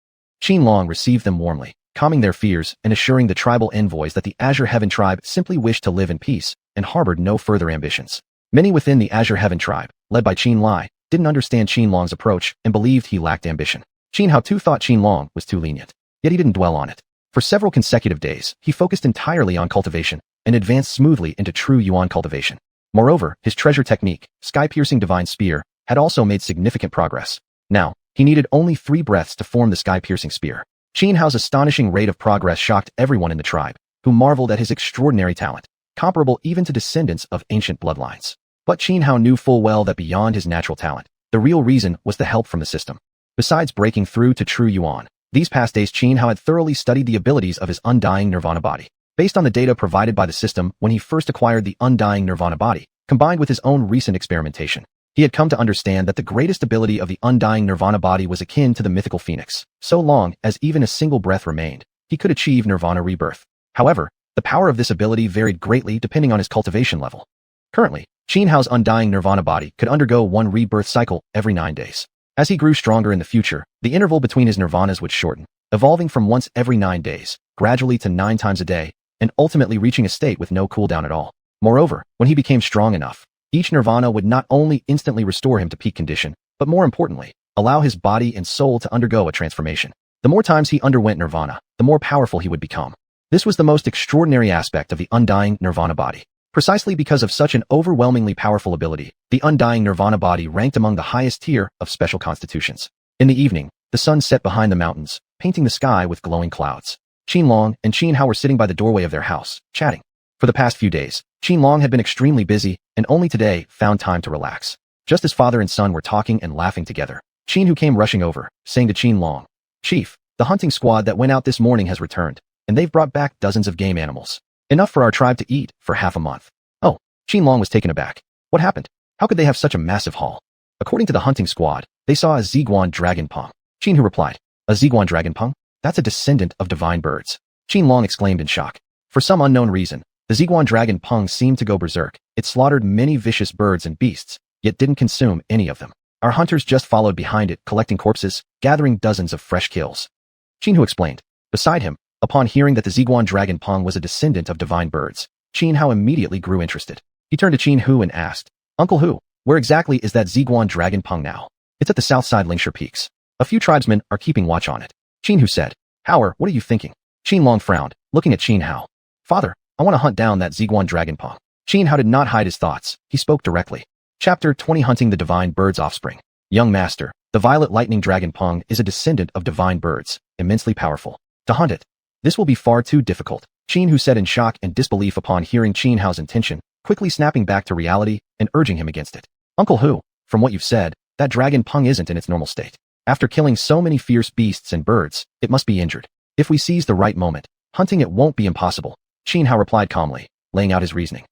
Qin Long received them warmly, calming their fears and assuring the tribal envoys that the Azure Heaven tribe simply wished to live in peace and harbored no further ambitions. Many within the Azure Heaven tribe, led by Qin Lai, didn't understand Qin Long's approach and believed he lacked ambition. Qin Hao too thought Qin Long was too lenient, yet he didn't dwell on it. For several consecutive days, he focused entirely on cultivation and advanced smoothly into true yuan cultivation. Moreover, his treasure technique, sky-piercing divine spear, had also made significant progress. Now, he needed only 3 breaths to form the sky-piercing spear. Qin Hao's astonishing rate of progress shocked everyone in the tribe, who marveled at his extraordinary talent, comparable even to descendants of ancient bloodlines. But Qin Hao knew full well that beyond his natural talent, the real reason was the help from the system. Besides breaking through to true yuan, these past days Qin Hao had thoroughly studied the abilities of his undying nirvana body. Based on the data provided by the system when he first acquired the undying nirvana body, combined with his own recent experimentation, he had come to understand that the greatest ability of the undying nirvana body was akin to the mythical phoenix. So long as even a single breath remained, he could achieve nirvana rebirth. However, the power of this ability varied greatly depending on his cultivation level. Currently, Qin Hao's undying nirvana body could undergo 1 rebirth cycle every 9 days. As he grew stronger in the future, the interval between his nirvanas would shorten, evolving from once every 9 days, gradually to 9 times a day, and ultimately reaching a state with no cooldown at all. Moreover, when he became strong enough, each nirvana would not only instantly restore him to peak condition, but more importantly, allow his body and soul to undergo a transformation. The more times he underwent nirvana, the more powerful he would become. This was the most extraordinary aspect of the undying nirvana body. Precisely because of such an overwhelmingly powerful ability, the undying nirvana body ranked among the highest tier of special constitutions. In the evening, the sun set behind the mountains, painting the sky with glowing clouds. Qin Long and Qin Hao were sitting by the doorway of their house, chatting. For the past few days, Qin Long had been extremely busy and only today found time to relax. Just as father and son were talking and laughing together, Qin Hu came rushing over, saying to Qin Long, "Chief, the hunting squad that went out this morning has returned, and they've brought back dozens of game animals. Enough for our tribe to eat for half a month." Oh, Qin Long was taken aback. What happened? How could they have such a massive haul? According to the hunting squad, they saw a xiuxian dragon pung. Qin Hu replied, "A xiuxian dragon pung? That's a descendant of divine birds." Qin Long exclaimed in shock. For some unknown reason, the xiuxian dragon pung seemed to go berserk. It slaughtered many vicious birds and beasts, yet didn't consume any of them. Our hunters just followed behind it, collecting corpses, gathering dozens of fresh kills. Qin Hu explained. Beside him, upon hearing that the xiuxian dragon pung was a descendant of divine birds, Qin Hao immediately grew interested. He turned to Qin Hu and asked, "Uncle Hu, where exactly is that xiuxian dragon pung now?" "It's at the south side Lingshire Peaks. A few tribesmen are keeping watch on it." Qin Hu said. "Howard, what are you thinking?" Qin Long frowned, looking at Qin Hao. "Father, I want to hunt down that xiuxian dragon pung." Qin Hao did not hide his thoughts. He spoke directly. Chapter 20 Hunting the Divine Bird's Offspring. Young Master, the violet lightning dragon pung is a descendant of divine birds, immensely powerful. To hunt it, this will be far too difficult. Qin Hu said in shock and disbelief upon hearing Qin Hao's intention, quickly snapping back to reality and urging him against it. "Uncle Hu, from what you've said, that dragon pung isn't in its normal state. After killing so many fierce beasts and birds, it must be injured. If we seize the right moment, hunting it won't be impossible." Qin Hao replied calmly, laying out his reasoning.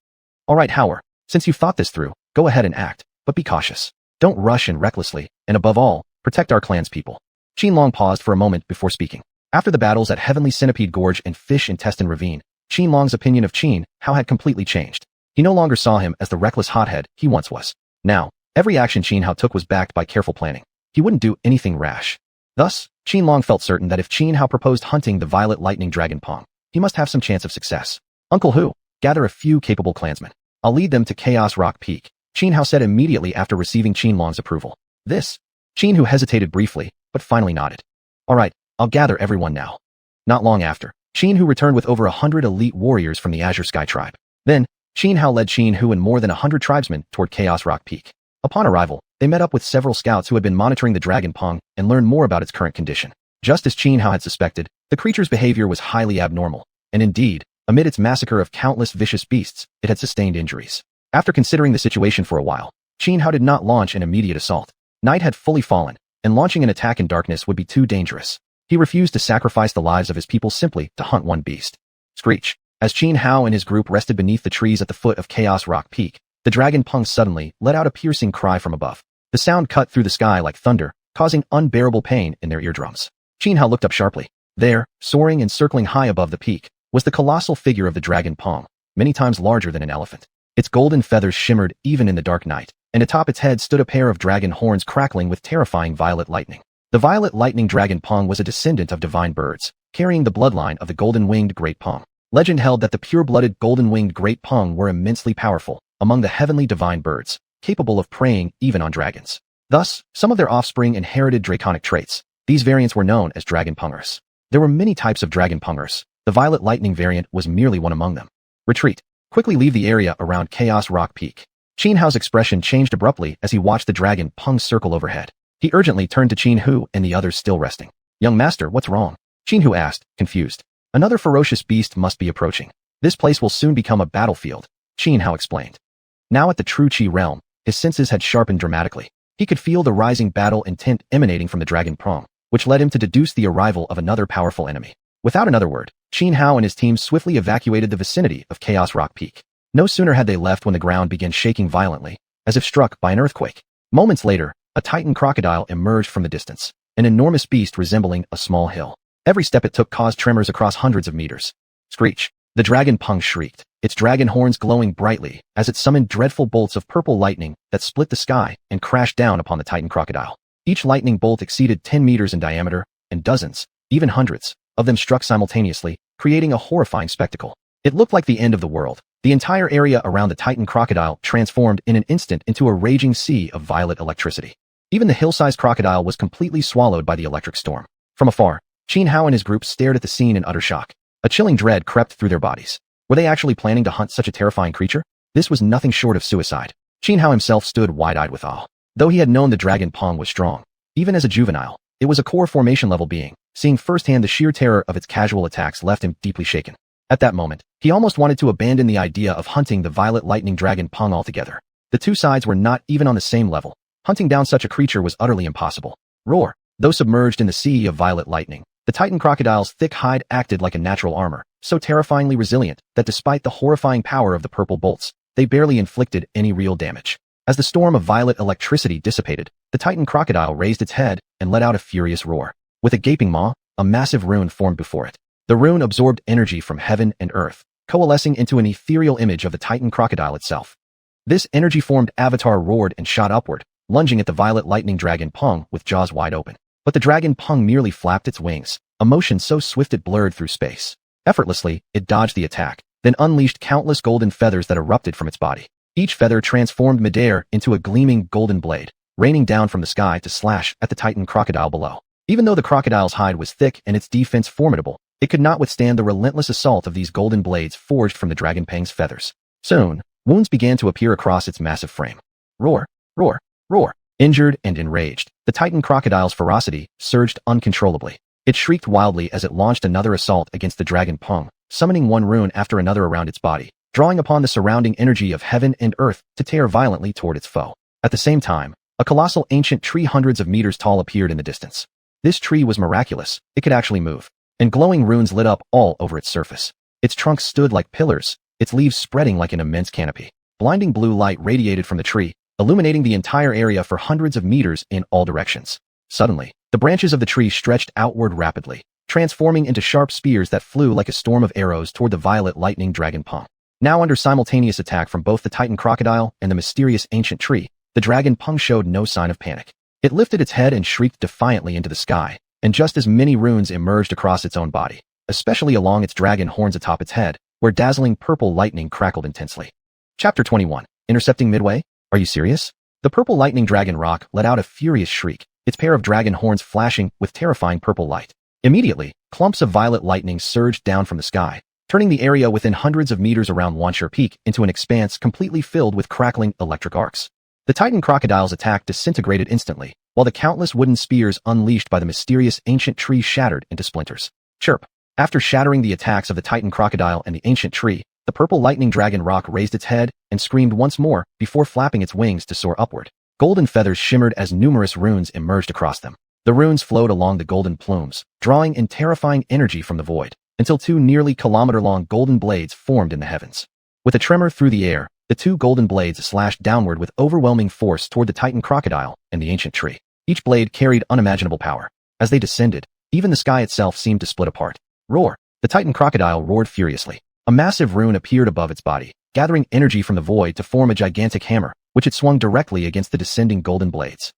"All right, Howard, since you've thought this through, go ahead and act, but be cautious. Don't rush and recklessly, and above all, protect our clan's people." Qin Long paused for a moment before speaking. After the battles at Heavenly Centipede Gorge and Fish Intestine Ravine, Qin Long's opinion of Qin Hao had completely changed. He no longer saw him as the reckless hothead he once was. Now, every action Qin Hao took was backed by careful planning. He wouldn't do anything rash. Thus, Qin Long felt certain that if Qin Hao proposed hunting the violet lightning dragon pung, He must have some chance of success. Uncle Hu, gather a few capable clansmen. I'll lead them to Chaos Rock Peak, Xianhao said immediately after receiving Qianlong's approval. This? Xianhu hesitated briefly, but finally nodded. All right, I'll gather everyone now. Not long after, Xianhu returned with over 100 elite warriors from the Azure Sky tribe. Then, Xianhao led Xianhu and more than 100 tribesmen toward Chaos Rock Peak. Upon arrival, they met up with several scouts who had been monitoring the dragon Peng and learned more about its current condition. Just as Xianhao had suspected, the creature's behavior was highly abnormal, and indeed, amid its massacre of countless vicious beasts, it had sustained injuries. After considering the situation for a while, Xianhao did not launch an immediate assault. Night had fully fallen, and launching an attack in darkness would be too dangerous. He refused to sacrifice the lives of his people simply to hunt one beast. Screech. As Xianhao and his group rested beneath the trees at the foot of Chaos Rock Peak, the dragon Peng suddenly let out a piercing cry from above. The sound cut through the sky like thunder, causing unbearable pain in their eardrums. Xianhao looked up sharply. There, soaring and circling high above the peak, was the colossal figure of the dragon Peng, many times larger than an elephant. Its golden feathers shimmered even in the dark night, and atop its head stood a pair of dragon horns crackling with terrifying violet lightning. The violet lightning dragon Peng was a descendant of divine birds, carrying the bloodline of the golden-winged great Peng. Legend held that the pure-blooded golden-winged great Peng were immensely powerful, among the heavenly divine birds, capable of preying even on dragons. Thus, some of their offspring inherited draconic traits. These variants were known as dragon Pengers. There were many types of dragon Pengers. The violet lightning variant was merely one among them. Retreat. Quickly leave the area around Chaos Rock Peak. Xianhao's expression changed abruptly as he watched the dragon Peng circle overhead. He urgently turned to Xianhu and the others still resting. Young master, what's wrong? Xianhu asked, confused. Another ferocious beast must be approaching. This place will soon become a battlefield, Xianhao explained. Now at the true Qi realm, his senses had sharpened dramatically. He could feel the rising battle intent emanating from the dragon Peng, which led him to deduce the arrival of another powerful enemy. Without another word, Xianhao and his team swiftly evacuated the vicinity of Chaos Rock Peak. No sooner had they left when the ground began shaking violently, as if struck by an earthquake. Moments later, a titan crocodile emerged from the distance, an enormous beast resembling a small hill. Every step it took caused tremors across hundreds of meters. Screech. The dragon Peng shrieked, its dragon horns glowing brightly as it summoned dreadful bolts of purple lightning that split the sky and crashed down upon the titan crocodile. Each lightning bolt exceeded 10 meters in diameter, and dozens, even hundreds, of them struck simultaneously, creating a horrifying spectacle. It looked like the end of the world. The entire area around the titan crocodile transformed in an instant into a raging sea of violet electricity. Even the hill-sized crocodile was completely swallowed by the electric storm. From afar, Xianhao and his group stared at the scene in utter shock. A chilling dread crept through their bodies. Were they actually planning to hunt such a terrifying creature? This was nothing short of suicide. Xianhao himself stood wide-eyed with awe. Though he had known the dragon Peng was strong, even as a juvenile, it was a core formation-level being. Seeing firsthand the sheer terror of its casual attacks left him deeply shaken. At that moment, he almost wanted to abandon the idea of hunting the violet lightning dragon Peng altogether. The two sides were not even on the same level. Hunting down such a creature was utterly impossible. Roar. Though submerged in the sea of violet lightning, the titan crocodile's thick hide acted like a natural armor, so terrifyingly resilient that despite the horrifying power of the purple bolts, they barely inflicted any real damage. As the storm of violet electricity dissipated, the titan crocodile raised its head and let out a furious roar. With a gaping maw, a massive rune formed before it. The rune absorbed energy from heaven and earth, coalescing into an ethereal image of the titan crocodile itself. This energy-formed avatar roared and shot upward, lunging at the violet lightning dragon Peng with jaws wide open. But the dragon Peng merely flapped its wings, a motion so swift it blurred through space. Effortlessly, it dodged the attack, then unleashed countless golden feathers that erupted from its body. Each feather transformed midair into a gleaming golden blade, raining down from the sky to slash at the titan crocodile below. Even though the crocodile's hide was thick and its defense formidable, it could not withstand the relentless assault of these golden blades forged from the dragon Peng's feathers. Soon, wounds began to appear across its massive frame. Roar, roar, roar. Injured and enraged, the titan crocodile's ferocity surged uncontrollably. It shrieked wildly as it launched another assault against the dragon Peng, summoning one rune after another around its body, drawing upon the surrounding energy of heaven and earth to tear violently toward its foe. At the same time, a colossal ancient tree hundreds of meters tall appeared in the distance. This tree was miraculous. It could actually move, and glowing runes lit up all over its surface. Its trunk stood like pillars, its leaves spreading like an immense canopy. Blinding blue light radiated from the tree, illuminating the entire area for hundreds of meters in all directions. Suddenly, the branches of the tree stretched outward rapidly, transforming into sharp spears that flew like a storm of arrows toward the violet lightning dragon Peng. Now under simultaneous attack from both the titan crocodile and the mysterious ancient tree, the dragon Peng showed no sign of panic. It lifted its head and shrieked defiantly into the sky, and just as many runes emerged across its own body. especially along its dragon horns atop its head, where dazzling purple lightning crackled intensely. Chapter 21. Intercepting midway? Are you serious? The purple lightning dragon rock let out a furious shriek, its pair of dragon horns flashing with terrifying purple light. Immediately, clumps of violet lightning surged down from the sky, turning the area within hundreds of meters around Xuanhuan Peak into an expanse completely filled with crackling electric arcs. The Titan crocodile's attack disintegrated instantly, while the countless wooden spears unleashed by the mysterious ancient tree shattered into splinters. Chirp. After shattering the attacks of the Titan crocodile and the ancient tree, the purple lightning dragon rock raised its head and screamed once more before flapping its wings to soar upward. Golden feathers shimmered as numerous runes emerged across them. The runes flowed along the golden plumes, drawing in terrifying energy from the void, until two nearly kilometer-long golden blades formed in the heavens. With a tremor through the air, the two golden blades slashed downward with overwhelming force toward the Titan crocodile and the ancient tree. Each blade carried unimaginable power. As they descended, even the sky itself seemed to split apart. Roar! The Titan crocodile roared furiously. A massive rune appeared above its body, gathering energy from the void to form a gigantic hammer, which it swung directly against the descending golden blades.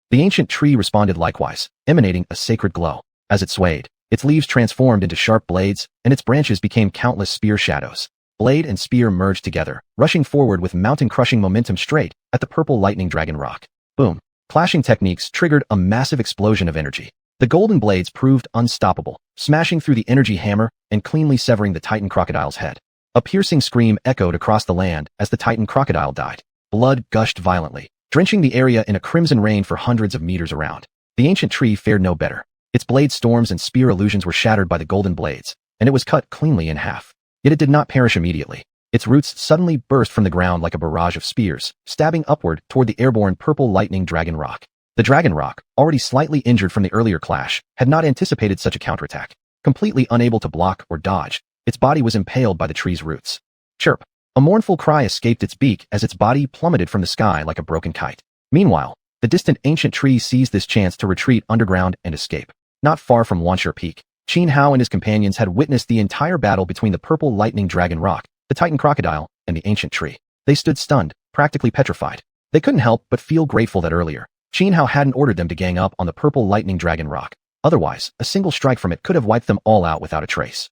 The ancient tree responded likewise, emanating a sacred glow. As it swayed, its leaves transformed into sharp blades, and its branches became countless spear shadows. Blade and spear merged together, rushing forward with mountain-crushing momentum straight at the purple lightning dragon rock. Boom! Clashing techniques triggered a massive explosion of energy. The golden blades proved unstoppable, smashing through the energy hammer and cleanly severing the Titan crocodile's head. A piercing scream echoed across the land as the Titan crocodile died. Blood gushed violently, drenching the area in a crimson rain for hundreds of meters around. The ancient tree fared no better. Its blade storms and spear illusions were shattered by the golden blades, and it was cut cleanly in half. Yet it did not perish immediately. Its roots suddenly burst from the ground like a barrage of spears, stabbing upward toward the airborne purple lightning dragon rock. The dragon rock, already slightly injured from the earlier clash, had not anticipated such a counterattack. Completely unable to block or dodge, its body was impaled by the tree's roots. Chirp! A mournful cry escaped its beak as its body plummeted from the sky like a broken kite. Meanwhile, the distant ancient tree seized this chance to retreat underground and escape. Not far from Xuanhuan Peak, Xianxia and his companions had witnessed the entire battle between the purple lightning dragon rock, the Titan crocodile, and the ancient tree. They stood stunned, practically petrified. They couldn't help but feel grateful that earlier, Xianxia hadn't ordered them to gang up on the purple lightning dragon rock. Otherwise, a single strike from it could have wiped them all out without a trace.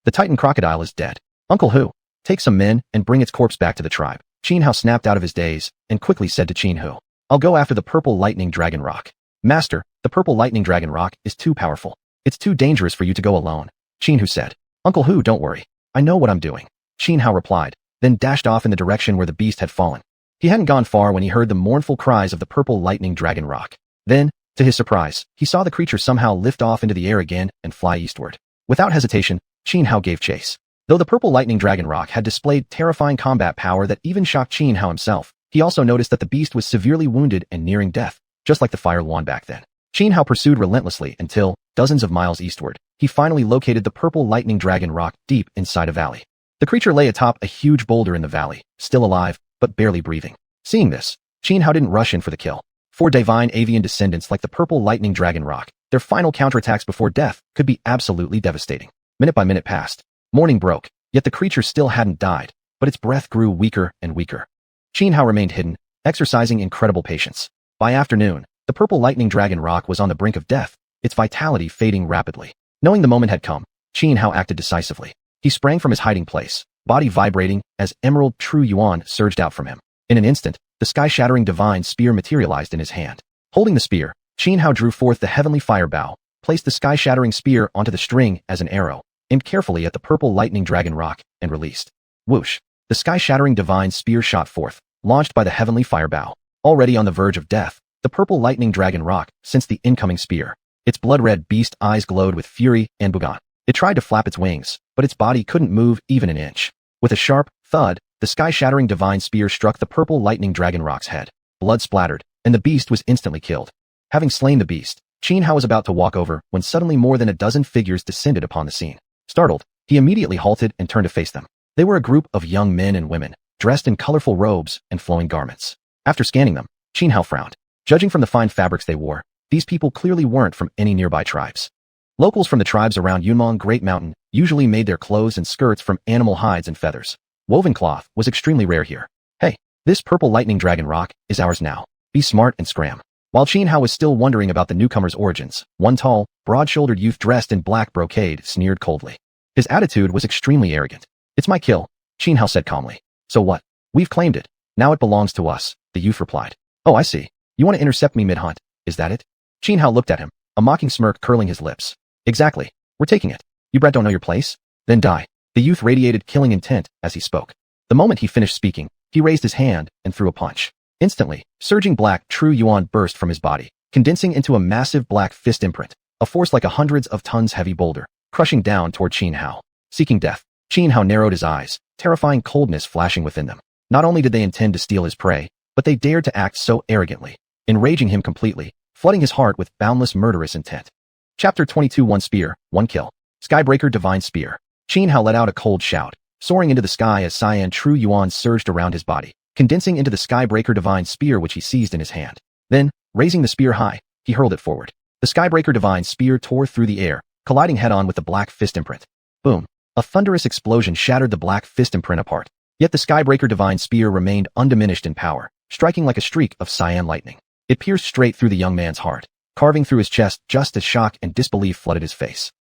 The Titan crocodile is dead. Uncle Hu, take some men and bring its corpse back to the tribe. Xianxia snapped out of his daze and quickly said to Qin Hu, I'll go after the purple lightning dragon rock. Master, the purple lightning dragon rock is too powerful. It's too dangerous for you to go alone. Qin Hu said. Uncle Hu, don't worry. I know what I'm doing. Xianxia replied, then dashed off in the direction where the beast had fallen. He hadn't gone far when he heard the mournful cries of the purple lightning dragon rock. Then, to his surprise, he saw the creature somehow lift off into the air again and fly eastward. Without hesitation, Xianxia gave chase. Though the purple lightning dragon rock had displayed terrifying combat power that even shocked Xianxia himself, he also noticed that the beast was severely wounded and nearing death, just like the fire Yuan back then. Xianxia pursued relentlessly until, dozens of miles eastward, he finally located the purple lightning dragon rock deep inside a valley. The creature lay atop a huge boulder in the valley, still alive, but barely breathing. Seeing this, Xianxia didn't rush in for the kill. For divine avian descendants like the purple lightning dragon rock, their final counterattacks before death could be absolutely devastating. Minute by minute passed. Morning broke, yet the creature still hadn't died, but its breath grew weaker and weaker. Xianxia remained hidden, exercising incredible patience. By afternoon, the purple lightning dragon rock was on the brink of death, its vitality fading rapidly. Knowing the moment had come, Xianxia acted decisively. He sprang from his hiding place, body vibrating as emerald true yuan surged out from him. In an instant, the sky-shattering divine spear materialized in his hand. Holding the spear, Xianxia drew forth the heavenly fire bow, placed the sky-shattering spear onto the string as an arrow, aimed carefully at the purple lightning dragon rock, and released. Whoosh! The sky-shattering divine spear shot forth, launched by the heavenly fire bow. Already on the verge of death, the purple lightning dragon rock sensed the incoming spear. Its blood-red beast eyes glowed with fury and bougon. It tried to flap its wings, but its body couldn't move even an inch. With a sharp thud, the sky-shattering divine spear struck the purple lightning dragon rock's head. Blood splattered, and the beast was instantly killed. Having slain the beast, Xianxia was about to walk over when suddenly more than a dozen figures descended upon the scene. Startled, he immediately halted and turned to face them. They were a group of young men and women, dressed in colorful robes and flowing garments. After scanning them, Xianxia frowned. Judging from the fine fabrics they wore, these people clearly weren't from any nearby tribes. Locals from the tribes around Yunmeng Great Mountain usually made their clothes and skirts from animal hides and feathers. Woven cloth was extremely rare here. Hey, this purple lightning dragon rock is ours now. Be smart and scram. While Xianxia was still wondering about the newcomer's origins, one tall, broad-shouldered youth dressed in black brocade sneered coldly. His attitude was extremely arrogant. It's my kill, Xianhao said calmly. So what? We've claimed it. Now it belongs to us, the youth replied. Oh, I see. You want to intercept me mid-hunt, is that it? Xianhao looked at him, a mocking smirk curling his lips. Exactly. We're taking it. You brat don't know your place? Then die. The youth radiated killing intent as he spoke. The moment he finished speaking, he raised his hand and threw a punch. Instantly, surging black true yuan burst from his body, condensing into a massive black fist imprint, a force like a hundreds of tons heavy boulder, crushing down toward Xianhao. Seeking death, Xianhao narrowed his eyes, terrifying coldness flashing within them. Not only did they intend to steal his prey, but they dared to act so arrogantly, enraging him completely, flooding his heart with boundless murderous intent. Chapter 22 One Spear, One Kill. Skybreaker Divine Spear. Xianhao let out a cold shout, soaring into the sky as cyan true yuan surged around his body, condensing into the Skybreaker Divine Spear which he seized in his hand. Then, raising the spear high, he hurled it forward. The Skybreaker Divine Spear tore through the air, colliding head-on with the black fist imprint. Boom. A thunderous explosion shattered the black fist imprint apart. Yet the Skybreaker Divine Spear remained undiminished in power, striking like a streak of cyan lightning. It pierced straight through the young man's heart, carving through his chest just as shock and disbelief flooded his face.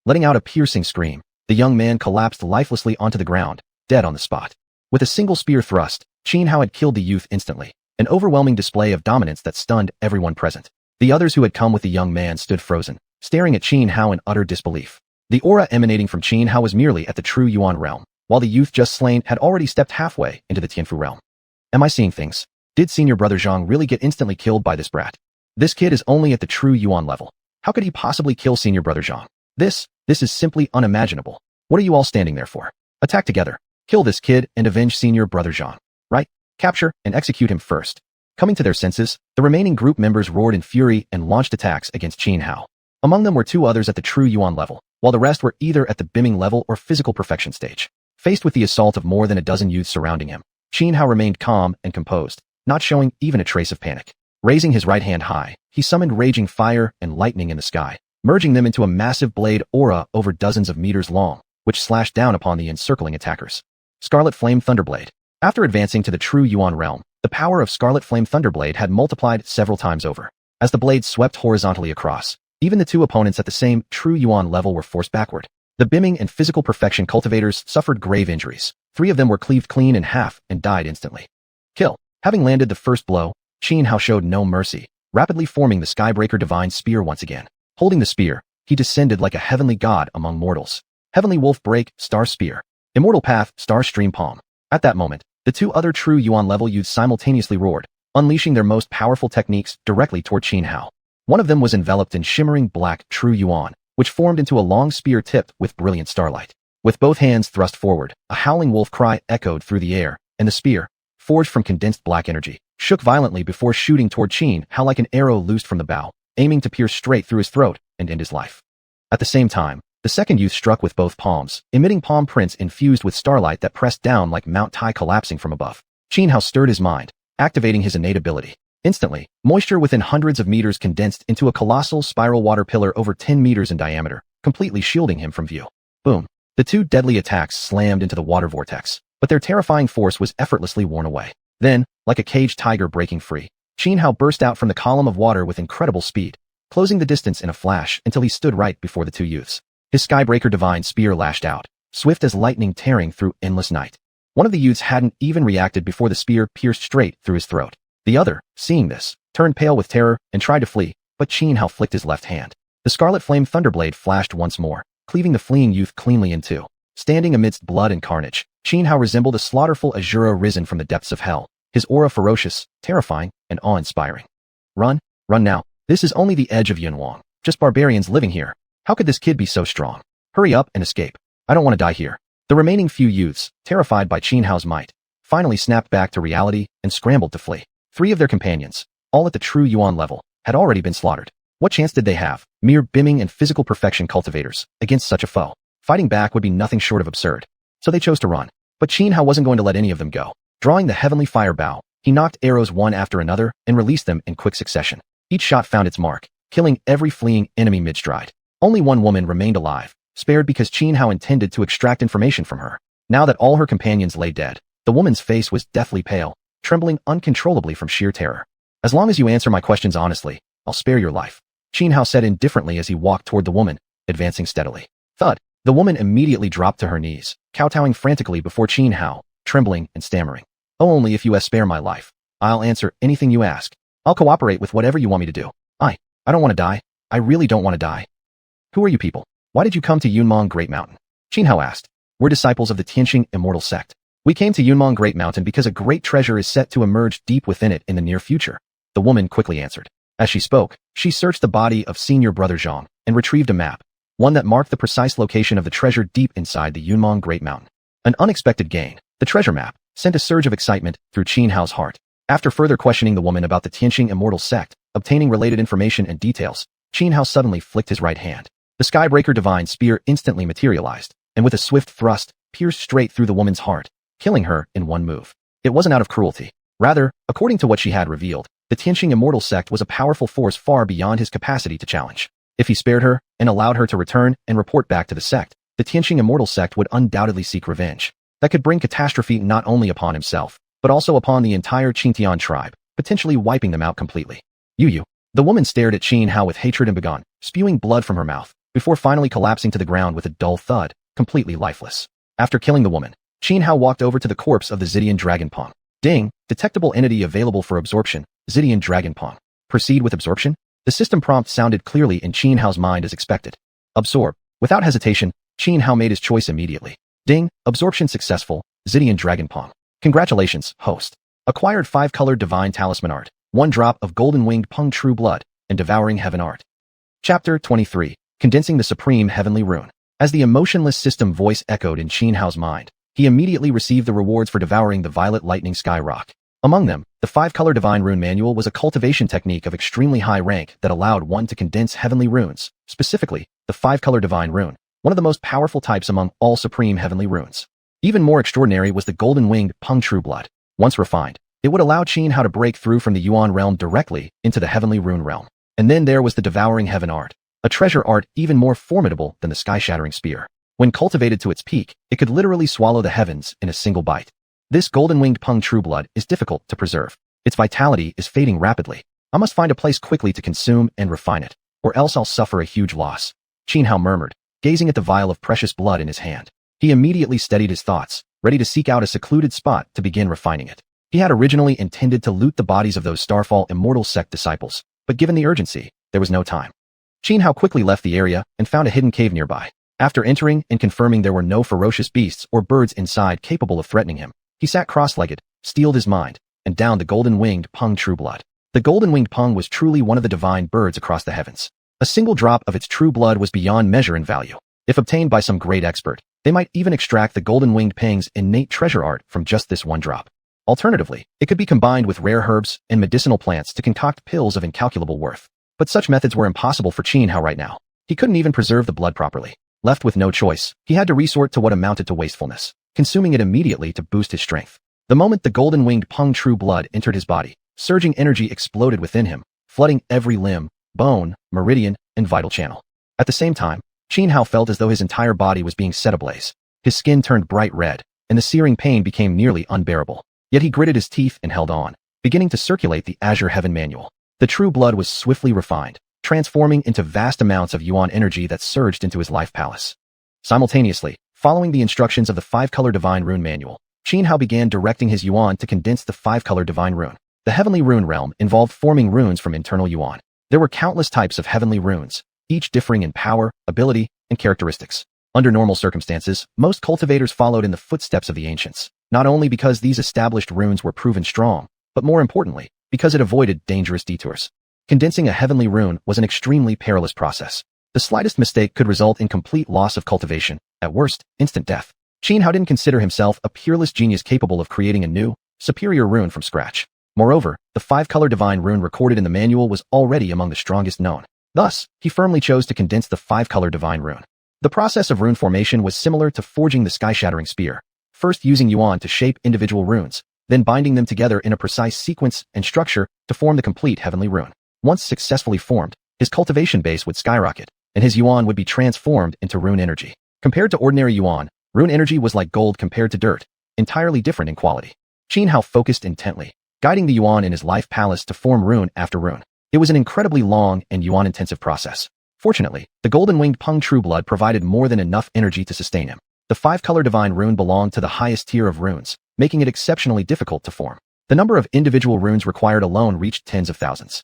Letting out a piercing scream, the young man collapsed lifelessly onto the ground, dead on the spot. With a single spear thrust, Xianhao had killed the youth instantly, an overwhelming display of dominance that stunned everyone present. The others who had come with the young man stood frozen, staring at Xianhao in utter disbelief. The aura emanating from Xianhao was merely at the true yuan realm, while the youth just slain had already stepped halfway into the Tianfu realm. Am I seeing things? Did senior brother Zhang really get instantly killed by this brat? This kid is only at the true yuan level. How could he possibly kill senior brother Zhang? This is simply unimaginable. What are you all standing there for? Attack together. Kill this kid and avenge senior brother Zhang. Right? Capture and execute him first. Coming to their senses, the remaining group members roared in fury and launched attacks against Xianhao. Among them were two others at the true yuan level, while the rest were either at the bimming level or physical perfection stage. Faced with the assault of more than a dozen youths surrounding him, Xianhao remained calm and composed, not showing even a trace of panic. Raising his right hand high, he summoned raging fire and lightning in the sky, merging them into a massive blade aura over dozens of meters long, which slashed down upon the encircling attackers. Scarlet Flame Thunderblade. After advancing to the true yuan realm, the power of Scarlet Flame Thunderblade had multiplied several times over. As the blade swept horizontally across, even the two opponents at the same true yuan level were forced backward. The bimming and physical perfection cultivators suffered grave injuries. 3 of them were cleaved clean in half and died instantly. Kill. Having landed the first blow, Xianhao showed no mercy, rapidly forming the Skybreaker Divine Spear once again. Holding the spear, he descended like a heavenly god among mortals. Heavenly Wolf Break, Star Spear. Immortal Path, Star Stream Palm. At that moment, the 2 other true yuan level youths simultaneously roared, unleashing their most powerful techniques directly toward Xianhao. One of them was enveloped in shimmering black true yuan, which formed into a long spear tipped with brilliant starlight. With both hands thrust forward, a howling wolf cry echoed through the air, and the spear, forged from condensed black energy, shook violently before shooting toward Xianhao like an arrow loosed from the bow, aiming to pierce straight through his throat and end his life. At the same time, the second youth struck with both palms, emitting palm prints infused with starlight that pressed down like Mount Tai collapsing from above. Xianhao stirred his mind, activating his innate ability. Instantly, moisture within hundreds of meters condensed into a colossal spiral water pillar over 10 meters in diameter, completely shielding him from view. Boom. The 2 deadly attacks slammed into the water vortex, but their terrifying force was effortlessly worn away. Then, like a caged tiger breaking free, Xianhao burst out from the column of water with incredible speed, closing the distance in a flash until he stood right before the 2 youths. His Skybreaker Divine Spear lashed out, swift as lightning tearing through endless night. One of the youths hadn't even reacted before the spear pierced straight through his throat. The other, seeing this, turned pale with terror and tried to flee, but Xianhao flicked his left hand. The Scarlet Flame Thunderblade flashed once more, cleaving the fleeing youth cleanly in two. Standing amidst blood and carnage, Xianhao resembled a slaughterful azure risen from the depths of hell, his aura ferocious, terrifying, and awe-inspiring. Run now. This is only the edge of Xuanhuan. Just barbarians living here. How could this kid be so strong? Hurry up and escape. I don't want to die here. The remaining few youths, terrified by Xianhao's might, finally snapped back to reality and scrambled to flee. 3 of their companions, all at the true yuan level, had already been slaughtered. What chance did they have, mere bimming and physical perfection cultivators, against such a foe? Fighting back would be nothing short of absurd. So they chose to run. But Xianhao wasn't going to let any of them go. Drawing the heavenly fire bow, he knocked arrows one after another and released them in quick succession. Each shot found its mark, killing every fleeing enemy mid-stride. Only one woman remained alive, spared because Xianhao intended to extract information from her. Now that all her companions lay dead, the woman's face was deathly pale, trembling uncontrollably from sheer terror. As long as you answer my questions honestly, I'll spare your life, Xianhao said indifferently as he walked toward the woman, advancing steadily. Thud. The woman immediately dropped to her knees, kowtowing frantically before Qin Hao, trembling and stammering. "Oh, only if you spare my life. I'll answer anything you ask. I'll cooperate with whatever you want me to do. I don't want to die. I really don't want to die." "Who are you people? Why did you come to Yunmong Great Mountain?" Qin Hao asked. "We're disciples of the Tianqing immortal sect. We came to Yunmong Great Mountain because a great treasure is set to emerge deep within it in the near future," the woman quickly answered. As she spoke, she searched the body of senior brother Zhang and retrieved a map, one that marked the precise location of the treasure deep inside the Yunmong Great Mountain. An unexpected gain, the treasure map, sent a surge of excitement through Qin Hao's heart. After further questioning the woman about the Tianqing immortal sect, obtaining related information and details, Qin Hao suddenly flicked his right hand. The Skybreaker divine spear instantly materialized, and with a swift thrust, pierced straight through the woman's heart, killing her in one move. It wasn't out of cruelty. Rather, according to what she had revealed, the Tianqing immortal sect was a powerful force far beyond his capacity to challenge. If he spared her and allowed her to return and report back to the sect, the Tianqing immortal sect would undoubtedly seek revenge. That could bring catastrophe not only upon himself, but also upon the entire Qingtian tribe, potentially wiping them out completely. "You." The woman stared at Qin Hao with hatred and began, spewing blood from her mouth, before finally collapsing to the ground with a dull thud, completely lifeless. After killing the woman, Qin Hao walked over to the corpse of the Xidian Dragon Pong. Ding, detectable entity available for absorption, Xidian Dragon Pong. Proceed with absorption? The system prompt sounded clearly in Qin Hao's mind as expected. Absorb. Without hesitation, Qin Hao made his choice immediately. Ding, absorption successful, Xidian Dragon Pong. Congratulations, host. Acquired 5-colored divine talisman art, 1 drop of golden-winged Peng True Blood, and devouring heaven art. Chapter 23. Condensing the supreme heavenly rune. As the emotionless system voice echoed in Qin Hao's mind, he immediately received the rewards for devouring the violet lightning sky rock. Among them, the 5-color divine rune manual was a cultivation technique of extremely high rank that allowed one to condense heavenly runes, specifically, the 5-color divine rune, one of the most powerful types among all supreme heavenly runes. Even more extraordinary was the golden-winged Peng True Blood. Once refined, it would allow Qin Hao to break through from the Yuan realm directly into the heavenly rune realm. And then there was the devouring heaven art, a treasure art even more formidable than the sky-shattering spear. When cultivated to its peak, it could literally swallow the heavens in a single bite. This golden-winged Peng True Blood is difficult to preserve. Its vitality is fading rapidly. I must find a place quickly to consume and refine it, or else I'll suffer a huge loss, Qin Hao murmured, gazing at the vial of precious blood in his hand. He immediately steadied his thoughts, ready to seek out a secluded spot to begin refining it. He had originally intended to loot the bodies of those Starfall Immortal Sect disciples, but given the urgency, there was no time. Qin Hao quickly left the area and found a hidden cave nearby. After entering and confirming there were no ferocious beasts or birds inside capable of threatening him, he sat cross-legged, steeled his mind, and downed the golden-winged Peng True Blood. The golden-winged Peng was truly one of the divine birds across the heavens. A single drop of its true blood was beyond measure in value. If obtained by some great expert, they might even extract the golden-winged Peng's innate treasure art from just this one drop. Alternatively, it could be combined with rare herbs and medicinal plants to concoct pills of incalculable worth. But such methods were impossible for Qin Hao right now. He couldn't even preserve the blood properly. Left with no choice, he had to resort to what amounted to wastefulness, consuming it immediately to boost his strength. The moment the golden-winged Peng True Blood entered his body, surging energy exploded within him, flooding every limb, bone, meridian, and vital channel. At the same time, Qin Hao felt as though his entire body was being set ablaze. His skin turned bright red, and the searing pain became nearly unbearable. Yet he gritted his teeth and held on, beginning to circulate the Azure Heaven Manual. The true blood was swiftly refined, transforming into vast amounts of Yuan energy that surged into his life palace. Simultaneously, following the instructions of the 5-color divine rune manual, Qin Hao began directing his Yuan to condense the 5-color divine rune. The heavenly rune realm involved forming runes from internal Yuan. There were countless types of heavenly runes, each differing in power, ability, and characteristics. Under normal circumstances, most cultivators followed in the footsteps of the ancients, not only because these established runes were proven strong, but more importantly, because it avoided dangerous detours. Condensing a heavenly rune was an extremely perilous process. The slightest mistake could result in complete loss of cultivation, at worst, instant death. Qin Hao didn't consider himself a peerless genius capable of creating a new, superior rune from scratch. Moreover, the 5-color divine rune recorded in the manual was already among the strongest known. Thus, he firmly chose to condense the 5-color divine rune. The process of rune formation was similar to forging the sky-shattering spear, first using Yuan to shape individual runes, then binding them together in a precise sequence and structure to form the complete heavenly rune. Once successfully formed, his cultivation base would skyrocket, and his Yuan would be transformed into rune energy. Compared to ordinary Yuan, rune energy was like gold compared to dirt, entirely different in quality. Qin Hao focused intently, guiding the Yuan in his life palace to form rune after rune. It was an incredibly long and Yuan-intensive process. Fortunately, the golden-winged Peng Trueblood provided more than enough energy to sustain him. The 5-color divine rune belonged to the highest tier of runes, making it exceptionally difficult to form. The number of individual runes required alone reached tens of thousands.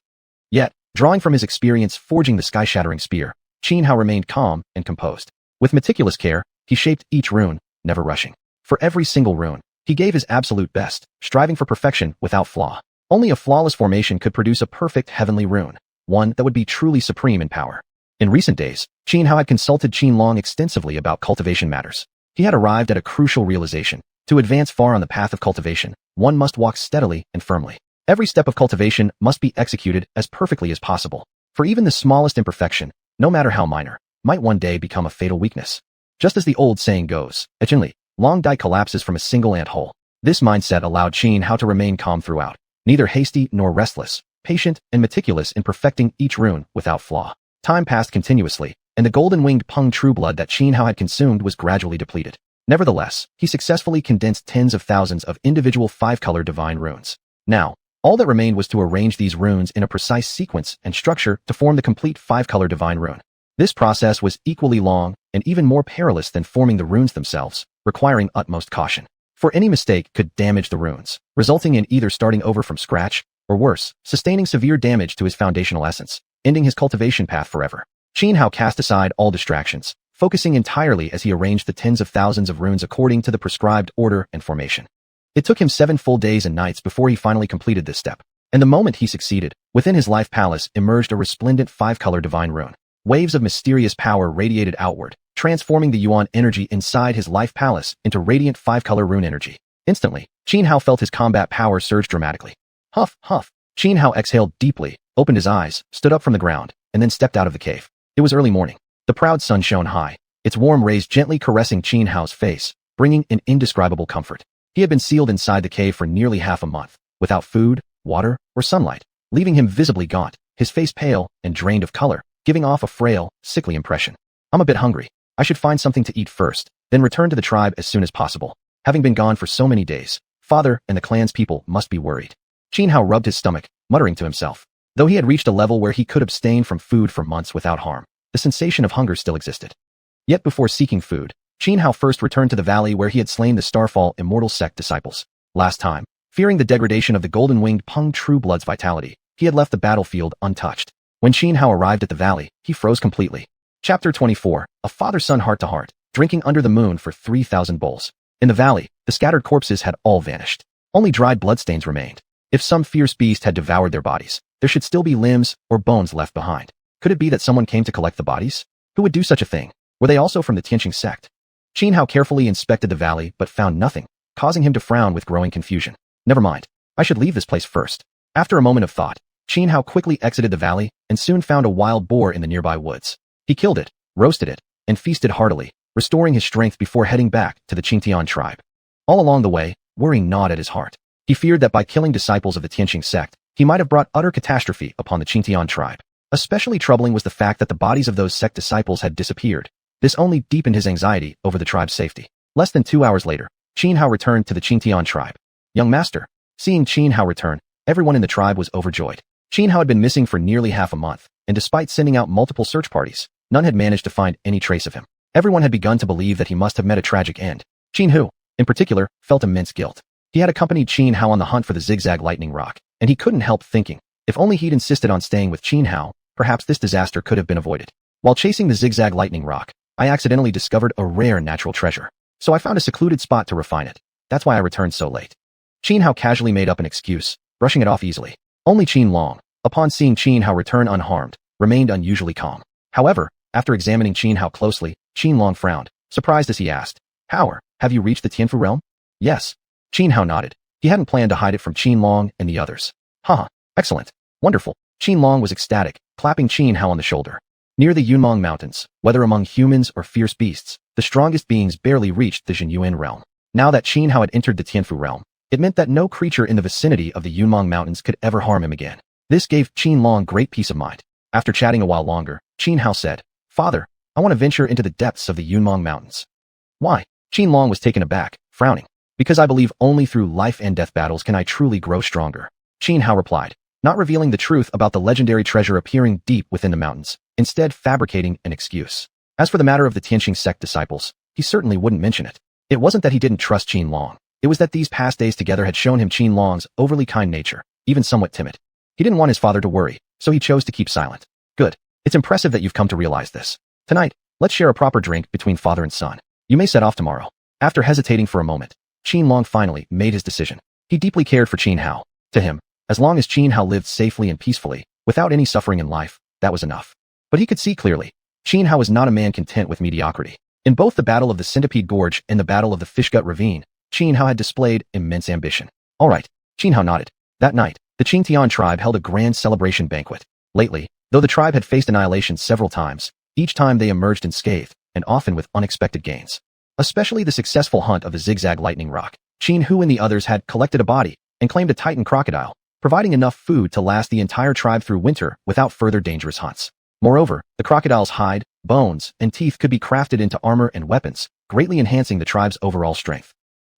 Yet, drawing from his experience forging the sky-shattering spear, Xianhao remained calm and composed. With meticulous care, he shaped each rune, never rushing. For every single rune, he gave his absolute best, striving for perfection without flaw. Only a flawless formation could produce a perfect heavenly rune, one that would be truly supreme in power. In recent days, Xianhao had consulted Qinlong extensively about cultivation matters. He had arrived at a crucial realization. To advance far on the path of cultivation, one must walk steadily and firmly. Every step of cultivation must be executed as perfectly as possible, for even the smallest imperfection, no matter how minor, might one day become a fatal weakness. Just as the old saying goes, "Echenli, long dike collapses from a single ant hole." This mindset allowed Xianhao to remain calm throughout, neither hasty nor restless, patient and meticulous in perfecting each rune without flaw. Time passed continuously, and the golden-winged Peng Trueblood that Xianhao had consumed was gradually depleted. Nevertheless, he successfully condensed tens of thousands of individual 5-color divine runes. Now, all that remained was to arrange these runes in a precise sequence and structure to form the complete 5-color divine rune. This process was equally long and even more perilous than forming the runes themselves, requiring utmost caution. For any mistake could damage the runes, resulting in either starting over from scratch, or worse, sustaining severe damage to his foundational essence, ending his cultivation path forever. Xianhao cast aside all distractions, focusing entirely as he arranged the tens of thousands of runes according to the prescribed order and formation. It took him 7 full days and nights before he finally completed this step, and the moment he succeeded, within his life palace emerged a resplendent 5-color divine rune. Waves of mysterious power radiated outward, transforming the yuan energy inside his life palace into radiant 5-color rune energy. Instantly, Xianhao felt his combat power surge dramatically. Huff, huff. Xianhao exhaled deeply, opened his eyes, stood up from the ground, and then stepped out of the cave. It was early morning. The proud sun shone high, its warm rays gently caressing Xianhao's face, bringing an indescribable comfort. He had been sealed inside the cave for nearly half a month, without food, water, or sunlight, leaving him visibly gaunt, his face pale and drained of color, giving off a frail, sickly impression. "I'm a bit hungry. I should find something to eat first, then return to the tribe as soon as possible. Having been gone for so many days, father and the clan's people must be worried." Xianhao rubbed his stomach, muttering to himself. Though he had reached a level where he could abstain from food for months without harm, the sensation of hunger still existed. Yet before seeking food, Xianhao first returned to the valley where he had slain the Starfall Immortal sect disciples. Last time, fearing the degradation of the golden-winged Peng Trueblood's vitality, he had left the battlefield untouched. When Xianhao arrived at the valley, he froze completely. Chapter 24, A Father-Son Heart-to-Heart, drinking under the moon for 3,000 bowls. In the valley, the scattered corpses had all vanished. Only dried bloodstains remained. If some fierce beast had devoured their bodies, there should still be limbs or bones left behind. Could it be that someone came to collect the bodies? Who would do such a thing? Were they also from the Xianxia sect? Xianhao carefully inspected the valley but found nothing, causing him to frown with growing confusion. Never mind. I should leave this place first. After a moment of thought, Xianhao quickly exited the valley and soon found a wild boar in the nearby woods. He killed it, roasted it, and feasted heartily, restoring his strength before heading back to the Xianxian tribe. All along the way, worry gnawed at his heart. He feared that by killing disciples of the Xianxia sect, he might have brought utter catastrophe upon the Xianxian tribe. Especially troubling was the fact that the bodies of those sect disciples had disappeared. This only deepened his anxiety over the tribe's safety. Less than 2 hours later, Xianhao returned to the Xianxian tribe. "Young master." Seeing Xianhao return, everyone in the tribe was overjoyed. Xianhao had been missing for nearly half a month, and despite sending out multiple search parties, none had managed to find any trace of him. Everyone had begun to believe that he must have met a tragic end. Xianhu, in particular, felt immense guilt. He had accompanied Xianhao on the hunt for the zigzag lightning rock, and he couldn't help thinking, if only he'd insisted on staying with Xianhao, perhaps this disaster could have been avoided. While chasing the zigzag lightning rock, I accidentally discovered a rare natural treasure, so I found a secluded spot to refine it. That's why I returned so late. Xianhao casually made up an excuse, brushing it off easily. Only Qinlong, upon seeing Xianhao return unharmed, remained unusually calm. However, after examining Xianhao closely, Qinlong frowned, surprised as he asked, "How have you reached the Tianfu realm?" "Yes." Xianhao nodded. He hadn't planned to hide it from Qinlong and the others. "Haha, excellent. Wonderful." Qinlong was ecstatic, clapping Xianhao on the shoulder. Near the Yunmong Mountains, whether among humans or fierce beasts, the strongest beings barely reached the Xuanhuan realm. Now that Xianhao had entered the Tianfu realm, it meant that no creature in the vicinity of the Yunmong Mountains could ever harm him again. This gave Qinlong great peace of mind. After chatting a while longer, Xianhao said, "Father, I want to venture into the depths of the Yunmong Mountains." "Why?" Qinlong was taken aback, frowning. "Because I believe only through life and death battles can I truly grow stronger," Xianhao replied, not revealing the truth about the legendary treasure appearing deep within the mountains. instead fabricating an excuse. As for the matter of the Tianxia sect disciples, he certainly wouldn't mention it. It wasn't that he didn't trust Qianlong. It was that these past days together had shown him Qianlong's overly kind nature, even somewhat timid. He didn't want his father to worry, so he chose to keep silent. Good. It's impressive that you've come to realize this. Tonight, let's share a proper drink between father and son. You may set off tomorrow. After hesitating for a moment, Qianlong finally made his decision. He deeply cared for Qianhao. To him, as long as Qianhao lived safely and peacefully, without any suffering in life, that was enough. But he could see clearly. Qianhao was not a man content with mediocrity. In both the Battle of the Centipede Gorge and the Battle of the Fishgut Ravine, Qianhao had displayed immense ambition. All right, Qianhao nodded. That night, the Xiuxian tribe held a grand celebration banquet. Lately, though the tribe had faced annihilation several times, each time they emerged unscathed, and often with unexpected gains. Especially the successful hunt of the Zigzag Lightning Rock. Qianhu and the others had collected a body and claimed a Titan crocodile, providing enough food to last the entire tribe through winter without further dangerous hunts. Moreover, the crocodile's hide, bones, and teeth could be crafted into armor and weapons, greatly enhancing the tribe's overall strength.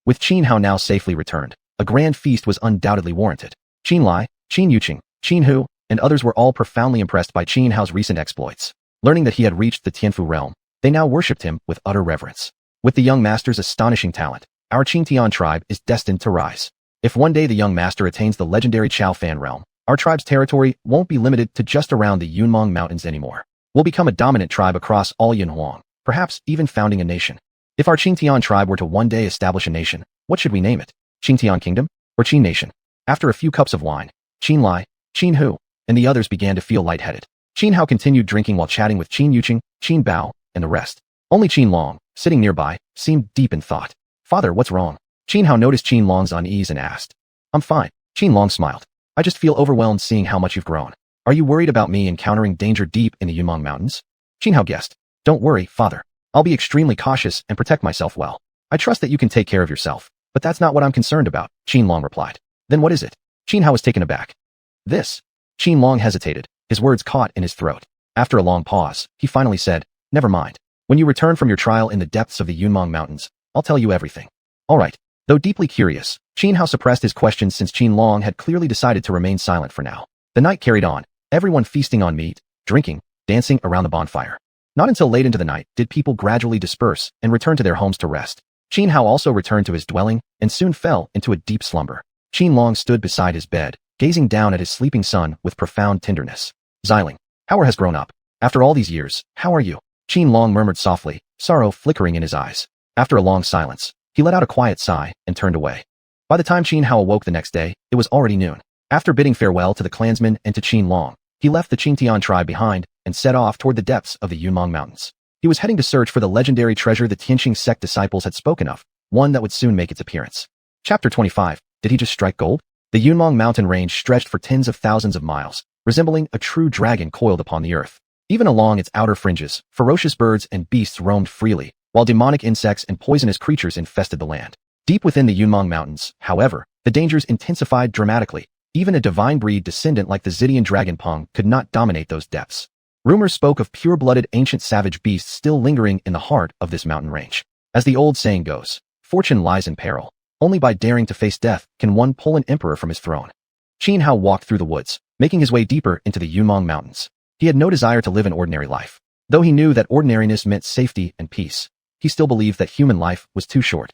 With Qianhao now safely returned, a grand feast was undoubtedly warranted. Qianlai, Xiuxian, Qianhu, and others were all profoundly impressed by Qianhao's recent exploits. Learning that he had reached the Tianfu realm, they now worshipped him with utter reverence. With the young master's astonishing talent, our Xiuxian tribe is destined to rise. If one day the young master attains the legendary Xiaofan realm, our tribe's territory won't be limited to just around the Yunmeng Mountains anymore. We'll become a dominant tribe across all Xuanhuan, perhaps even founding a nation. If our Xiuxian tribe were to one day establish a nation, what should we name it? Xiuxian Kingdom? Or Qin Nation? After a few cups of wine, Qianlai, Qianhu, and the others began to feel lightheaded. Qianhao continued drinking while chatting with Xiuxian, Qianbao, and the rest. Only Qianlong, sitting nearby, seemed deep in thought. Father, what's wrong? Qianhao noticed Qianlong's unease and asked. I'm fine. Qianlong smiled. I just feel overwhelmed seeing how much you've grown. Are you worried about me encountering danger deep in the Yunmeng Mountains? Qianhao guessed. Don't worry, father. I'll be extremely cautious and protect myself well. I trust that you can take care of yourself. But that's not what I'm concerned about, Qianlong replied. Then what is it? Qianhao was taken aback. This. Qianlong hesitated, his words caught in his throat. After a long pause, he finally said, Never mind. When you return from your trial in the depths of the Yunmeng Mountains, I'll tell you everything. All right. Though deeply curious, Qianhao suppressed his questions since Qianlong had clearly decided to remain silent for now. The night carried on, everyone feasting on meat, drinking, dancing around the bonfire. Not until late into the night did people gradually disperse and return to their homes to rest. Qianhao also returned to his dwelling and soon fell into a deep slumber. Qianlong stood beside his bed, gazing down at his sleeping son with profound tenderness. Xiling, Howard has grown up. After all these years, how are you? Qianlong murmured softly, sorrow flickering in his eyes. After a long silence, he let out a quiet sigh and turned away. By the time Qianhao awoke the next day, it was already noon. After bidding farewell to the clansmen and to Qianlong, he left the Xiuxian tribe behind and set off toward the depths of the Yunmeng Mountains. He was heading to search for the legendary treasure the Tianxia sect disciples had spoken of, one that would soon make its appearance. Chapter 25. Did he just strike gold? The Yunmeng mountain range stretched for tens of thousands of miles, resembling a true dragon coiled upon the earth. Even along its outer fringes, ferocious birds and beasts roamed freely, while demonic insects and poisonous creatures infested the land. Deep within the Yunmeng Mountains, however, the dangers intensified dramatically. Even a divine breed descendant like the Xidian dragon Peng could not dominate those depths. Rumors spoke of pure-blooded ancient savage beasts still lingering in the heart of this mountain range. As the old saying goes, fortune lies in peril. Only by daring to face death can one pull an emperor from his throne. Qianhao walked through the woods, making his way deeper into the Yunmeng Mountains. He had no desire to live an ordinary life. Though he knew that ordinariness meant safety and peace, he still believed that human life was too short.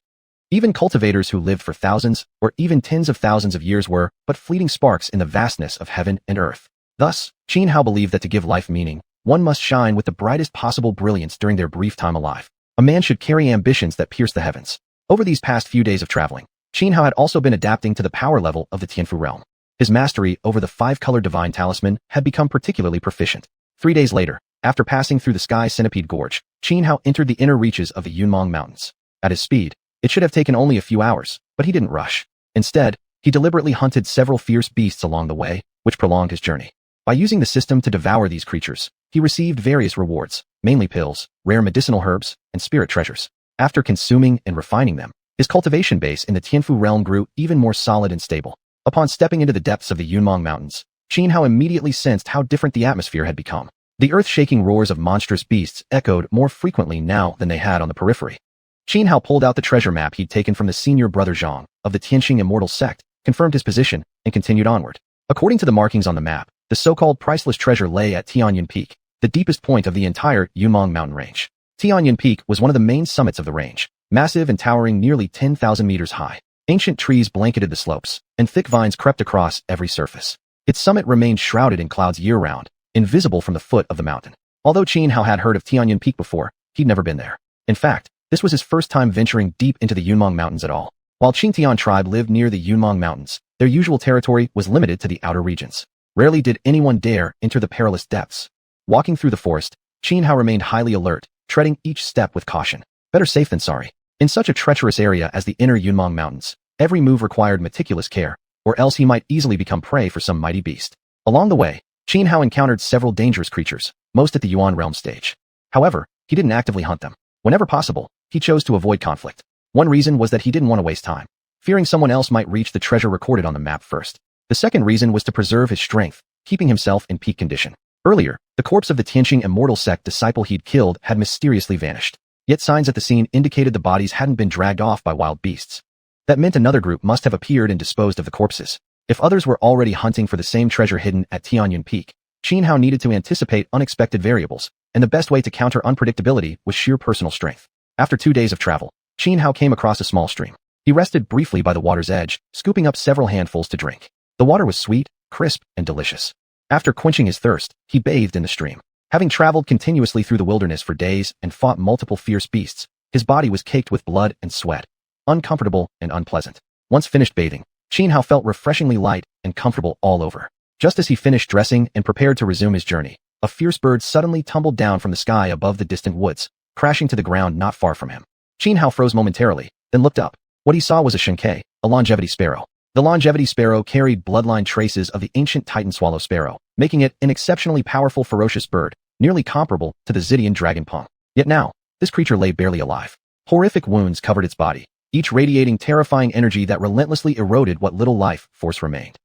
Even cultivators who lived for thousands, or even tens of thousands of years were but fleeting sparks in the vastness of heaven and earth. Thus, Qianhao believed that to give life meaning, one must shine with the brightest possible brilliance during their brief time alive. A man should carry ambitions that pierce the heavens. Over these past few days of traveling, Qianhao had also been adapting to the power level of the Tianfu realm. His mastery over the five-color divine talisman had become particularly proficient. 3 days later, after passing through the Sky Centipede Gorge, Qianhao entered the inner reaches of the Yunmeng Mountains. At his speed, it should have taken only a few hours, but he didn't rush. Instead, he deliberately hunted several fierce beasts along the way, which prolonged his journey. By using the system to devour these creatures, he received various rewards, mainly pills, rare medicinal herbs, and spirit treasures. After consuming and refining them, his cultivation base in the Tianfu realm grew even more solid and stable. Upon stepping into the depths of the Yunmeng Mountains, Qianhao immediately sensed how different the atmosphere had become. The earth-shaking roars of monstrous beasts echoed more frequently now than they had on the periphery. Qianhao pulled out the treasure map he'd taken from the senior brother Zhang of the Tianxia immortals sect, confirmed his position, and continued onward. According to the markings on the map, the so-called priceless treasure lay at Tianyan Peak. the deepest point of the entire Yunmeng mountain range. Xianxia Peak was one of the main summits of the range, massive and towering nearly 10,000 meters high. Ancient trees blanketed the slopes, and thick vines crept across every surface. Its summit remained shrouded in clouds year-round, invisible from the foot of the mountain. Although Qin Hao had heard of Xianxia Peak before, he'd never been there. In fact, this was his first time venturing deep into the Yunmeng Mountains at all. While Qingtian tribe lived near the Yunmeng Mountains, their usual territory was limited to the outer regions. Rarely did anyone dare enter the perilous depths. Walking through the forest, Qin Hao remained highly alert, treading each step with caution. Better safe than sorry. In such a treacherous area as the inner Yunmeng Mountains, every move required meticulous care, or else he might easily become prey for some mighty beast. Along the way, Qin Hao encountered several dangerous creatures, most at the Yuan realm stage. However, he didn't actively hunt them. Whenever possible, he chose to avoid conflict. One reason was that he didn't want to waste time, fearing someone else might reach the treasure recorded on the map first. The second reason was to preserve his strength, keeping himself in peak condition. Earlier, the corpse of the Tianqing immortal sect disciple he'd killed had mysteriously vanished. Yet signs at the scene indicated the bodies hadn't been dragged off by wild beasts. That meant another group must have appeared and disposed of the corpses. If others were already hunting for the same treasure hidden at Xianxia Peak, Qin Hao needed to anticipate unexpected variables, and the best way to counter unpredictability was sheer personal strength. After 2 days of travel, Qin Hao came across a small stream. He rested briefly by the water's edge, scooping up several handfuls to drink. The water was sweet, crisp, and delicious. After quenching his thirst, he bathed in the stream. Having traveled continuously through the wilderness for days and fought multiple fierce beasts, his body was caked with blood and sweat. Uncomfortable and unpleasant. Once finished bathing, Qin Hao felt refreshingly light and comfortable all over. Just as he finished dressing and prepared to resume his journey, a fierce bird suddenly tumbled down from the sky above the distant woods, crashing to the ground not far from him. Qin Hao froze momentarily, then looked up. What he saw was a xianxia, a longevity sparrow. The longevity sparrow carried bloodline traces of the ancient titan swallow sparrow, making it an exceptionally powerful ferocious bird, nearly comparable to the Xidian dragon pong. Yet now, this creature lay barely alive. Horrific wounds covered its body, each radiating terrifying energy that relentlessly eroded what little life force remained.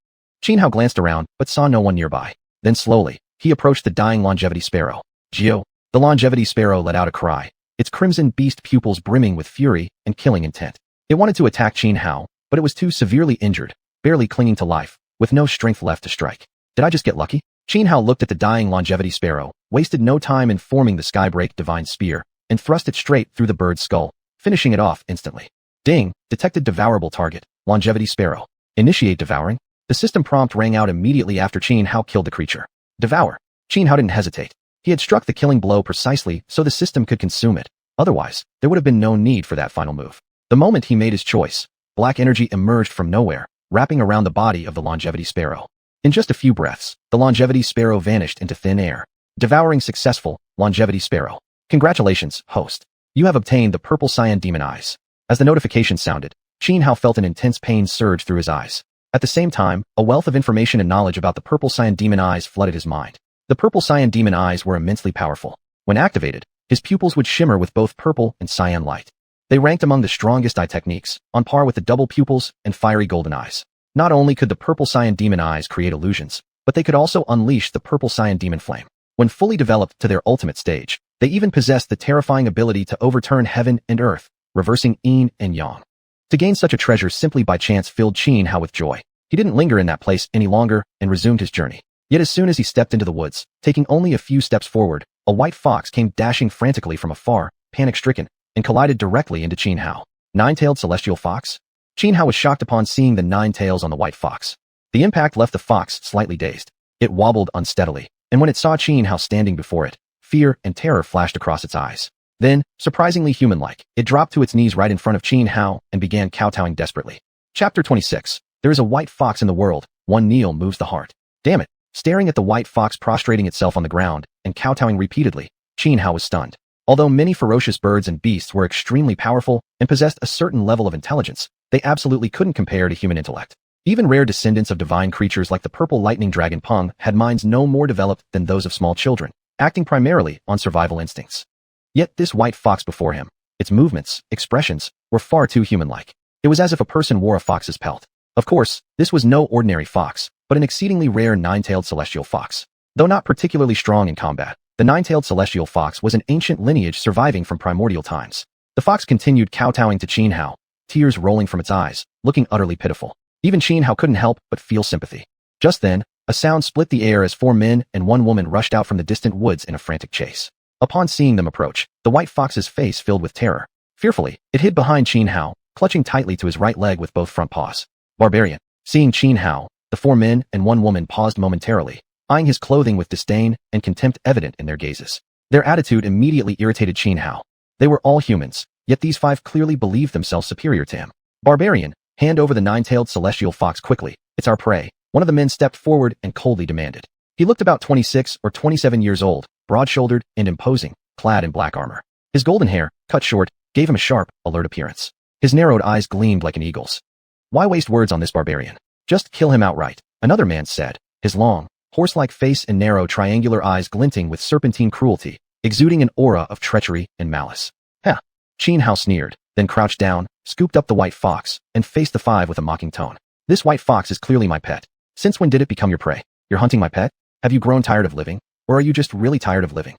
Qin Hao glanced around, but saw no one nearby. Then slowly, he approached the dying longevity sparrow. Gio. The longevity sparrow let out a cry, its crimson beast pupils brimming with fury and killing intent. It wanted to attack Qin Hao, but it was too severely injured, barely clinging to life, with no strength left to strike. Did I just get lucky? Qin Hao looked at the dying longevity sparrow, wasted no time in forming the skybreak divine spear, and thrust it straight through the bird's skull, finishing it off instantly. Ding! Detected devourable target, longevity sparrow. Initiate devouring. The system prompt rang out immediately after Qin Hao killed the creature. Devour. Qin Hao didn't hesitate. He had struck the killing blow precisely so the system could consume it. Otherwise, there would have been no need for that final move. The moment he made his choice, black energy emerged from nowhere, wrapping around the body of the longevity sparrow. In just a few breaths, the longevity sparrow vanished into thin air. Devouring successful, longevity sparrow. Congratulations, host. You have obtained the purple cyan demon eyes. As the notification sounded, Qin Hao felt an intense pain surge through his eyes. At the same time, a wealth of information and knowledge about the purple cyan demon eyes flooded his mind. The purple cyan demon eyes were immensely powerful. When activated, his pupils would shimmer with both purple and cyan light. They ranked among the strongest eye techniques, on par with the double pupils and fiery golden eyes. Not only could the purple cyan demon eyes create illusions, but they could also unleash the purple cyan demon flame. When fully developed to their ultimate stage, they even possessed the terrifying ability to overturn heaven and earth, reversing yin and yang. To gain such a treasure simply by chance filled Qin Hao with joy. He didn't linger in that place any longer and resumed his journey. Yet as soon as he stepped into the woods, taking only a few steps forward, a white fox came dashing frantically from afar, panic-stricken, and collided directly into Qin Hao. Nine-tailed celestial fox? Qin Hao was shocked upon seeing the 9 tails on the white fox. The impact left the fox slightly dazed. It wobbled unsteadily, and when it saw Qin Hao standing before it, fear and terror flashed across its eyes. Then, surprisingly human-like, it dropped to its knees right in front of Qin Hao and began kowtowing desperately. Chapter 26. There is a white fox in the world, one kneel moves the heart. Damn it. Staring at the white fox prostrating itself on the ground and kowtowing repeatedly, Qin Hao was stunned. Although many ferocious birds and beasts were extremely powerful and possessed a certain level of intelligence, they absolutely couldn't compare to human intellect. Even rare descendants of divine creatures like the purple lightning dragon Peng had minds no more developed than those of small children, acting primarily on survival instincts. Yet this white fox before him, its movements, expressions, were far too human-like. It was as if a person wore a fox's pelt. Of course, this was no ordinary fox, but an exceedingly rare 9-tailed celestial fox. Though not particularly strong in combat, the 9-tailed celestial fox was an ancient lineage surviving from primordial times. The fox continued kowtowing to Qin Hao, tears rolling from its eyes, looking utterly pitiful. Even Qin Hao couldn't help but feel sympathy. Just then, A sound split the air as 4 men and 1 woman rushed out from the distant woods in a frantic chase. Upon seeing them approach, the white fox's face filled with terror. Fearfully, it hid behind Xianhao, clutching tightly to his right leg with both front paws. Barbarian. Seeing Xianhao, the 4 men and 1 woman paused momentarily, eyeing his clothing with disdain and contempt evident in their gazes. Their attitude immediately irritated Xianhao. They were all humans, yet these 5 clearly believed themselves superior to him. Barbarian, hand over the 9-tailed celestial fox quickly. It's our prey. One of the men stepped forward and coldly demanded. He looked about 26 or 27 years old, broad-shouldered and imposing, clad in black armor. His golden hair, cut short, gave him a sharp, alert appearance. His narrowed eyes gleamed like an eagle's. Why waste words on this barbarian? Just kill him outright, another man said, his long, horse-like face and narrow triangular eyes glinting with serpentine cruelty, exuding an aura of treachery and malice. Heh. Xianhao sneered, then crouched down, scooped up the white fox, and faced the 5 with a mocking tone. This white fox is clearly my pet. Since when did it become your prey? You're hunting my pet? Have you grown tired of living? Or are you just really tired of living?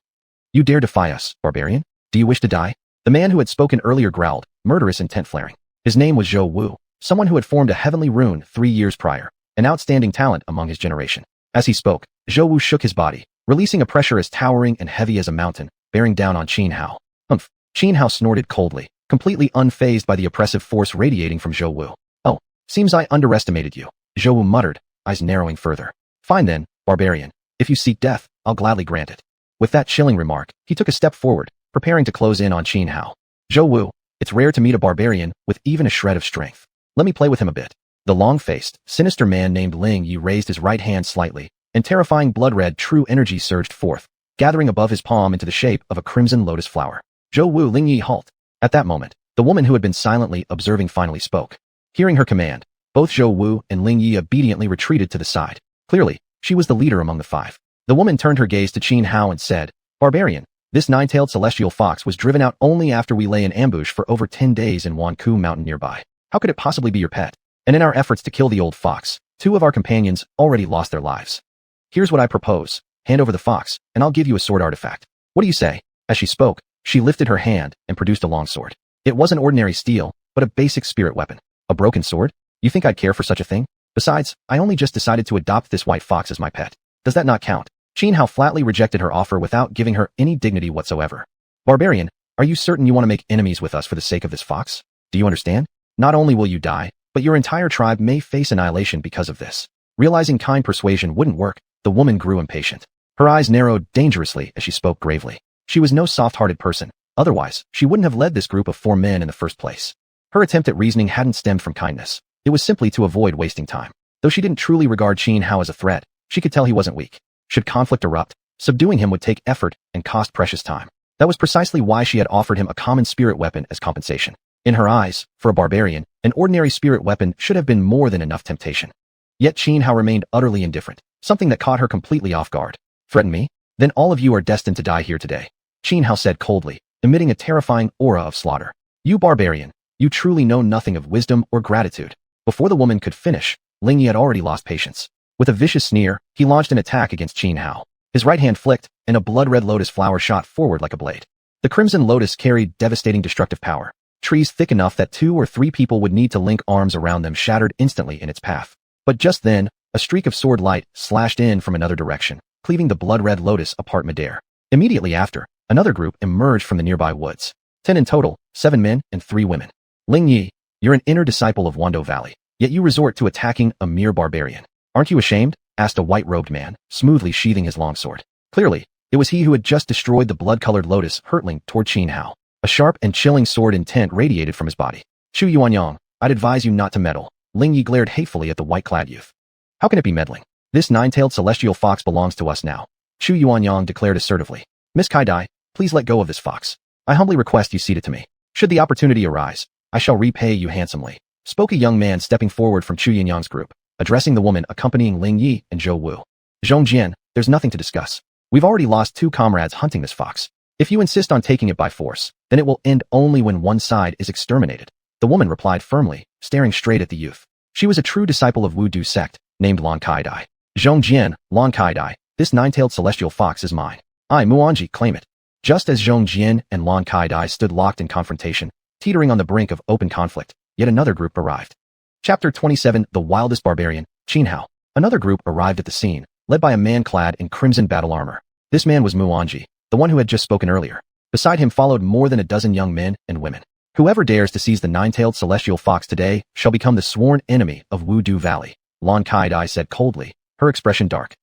You dare defy us, barbarian? Do you wish to die? The man who had spoken earlier growled, murderous intent flaring. His name was Zhou Wu, someone who had formed a heavenly rune 3 years prior, an outstanding talent among his generation. As he spoke, Zhou Wu shook his body, releasing a pressure as towering and heavy as a mountain, bearing down on Xianhao. Humph. Xianhao snorted coldly, completely unfazed by the oppressive force radiating from Zhou Wu. Oh, seems I underestimated you, Zhou Wu muttered, eyes narrowing further. Fine then, barbarian. If you seek death, I'll gladly grant it. With that chilling remark, he took a step forward, preparing to close in on Xianhao. Zhou Wu, it's rare to meet a barbarian with even a shred of strength. Let me play with him a bit. The long-faced, sinister man named Ling Yi raised his right hand slightly, and terrifying blood-red true energy surged forth, gathering above his palm into the shape of a crimson lotus flower. Zhou Wu, Ling Yi, halt. At that moment, the woman who had been silently observing finally spoke. Hearing her command, both Zhou Wu and Ling Yi obediently retreated to the side. Clearly, she was the leader among the 5. The woman turned her gaze to Xianhao and said, Barbarian, this 9-tailed celestial fox was driven out only after we lay in ambush for over 10 days in Wanku Mountain nearby. How could it possibly be your pet? And in our efforts to kill the old fox, 2 of our companions already lost their lives. Here's what I propose. Hand over the fox, and I'll give you a sword artifact. What do you say? As she spoke, she lifted her hand and produced a long sword. It wasn't ordinary steel, but a basic spirit weapon. A broken sword? You think I'd care for such a thing? Besides, I only just decided to adopt this white fox as my pet. Does that not count? Xianhao flatly rejected her offer without giving her any dignity whatsoever. Barbarian, are you certain you want to make enemies with us for the sake of this fox? Do you understand? Not only will you die, but your entire tribe may face annihilation because of this. Realizing kind persuasion wouldn't work, the woman grew impatient. Her eyes narrowed dangerously as she spoke gravely. She was no soft-hearted person. Otherwise, she wouldn't have led this group of 4 men in the first place. Her attempt at reasoning hadn't stemmed from kindness. It was simply to avoid wasting time. Though she didn't truly regard Xianhao as a threat, she could tell he wasn't weak. Should conflict erupt, subduing him would take effort and cost precious time. That was precisely why she had offered him a common spirit weapon as compensation. In her eyes, for a barbarian, an ordinary spirit weapon should have been more than enough temptation. Yet Xianhao remained utterly indifferent, something that caught her completely off guard. Threaten me? Then all of you are destined to die here today, Xianhao said coldly, emitting a terrifying aura of slaughter. You barbarian, you truly know nothing of wisdom or gratitude. Before the woman could finish, Ling Yi had already lost patience. With a vicious sneer, he launched an attack against Xianhao. His right hand flicked, and a blood-red lotus flower shot forward like a blade. The crimson lotus carried devastating destructive power. Trees thick enough that 2 or 3 people would need to link arms around them shattered instantly in its path. But just then, a streak of sword light slashed in from another direction, cleaving the blood-red lotus apart midair. Immediately after, another group emerged from the nearby woods. 10 in total, 7 men and 3 women. Ling Yi, you're an inner disciple of Wando Valley, yet you resort to attacking a mere barbarian. Aren't you ashamed? Asked a white-robed man, smoothly sheathing his longsword. Clearly, it was he who had just destroyed the blood-colored lotus hurtling toward Xianhao. A sharp and chilling sword intent radiated from his body. Xuanhuan, I'd advise you not to meddle. Ling Yi glared hatefully at the white-clad youth. How can it be meddling? This 9-tailed celestial fox belongs to us now. Xuanhuan declared assertively. Miss Kaidai, please let go of this fox. I humbly request you cede it to me. Should the opportunity arise, I shall repay you handsomely, spoke a young man stepping forward from Xuanhuan's group, addressing the woman accompanying Ling Yi and Zhou Wu. Zhongjian, there's nothing to discuss. We've already lost 2 comrades hunting this fox. If you insist on taking it by force, then it will end only when one side is exterminated. The woman replied firmly, staring straight at the youth. She was a true disciple of Wu Du sect, named Lan Kaidai. Zhongjian, Lan Kaidai, this 9-tailed celestial fox is mine. I, Muanji, claim it. Just as Zhongjian and Lan Kaidai stood locked in confrontation, teetering on the brink of open conflict, yet another group arrived. Chapter 27, The Wildest Barbarian, Xianhao. Another group arrived at the scene, led by a man clad in crimson battle armor. This man was Muanji, the one who had just spoken earlier. Beside him followed more than a dozen young men and women. Whoever dares to seize the nine-tailed celestial fox today shall become the sworn enemy of Wudu Valley, Lan Kaidai said coldly, her expression dark.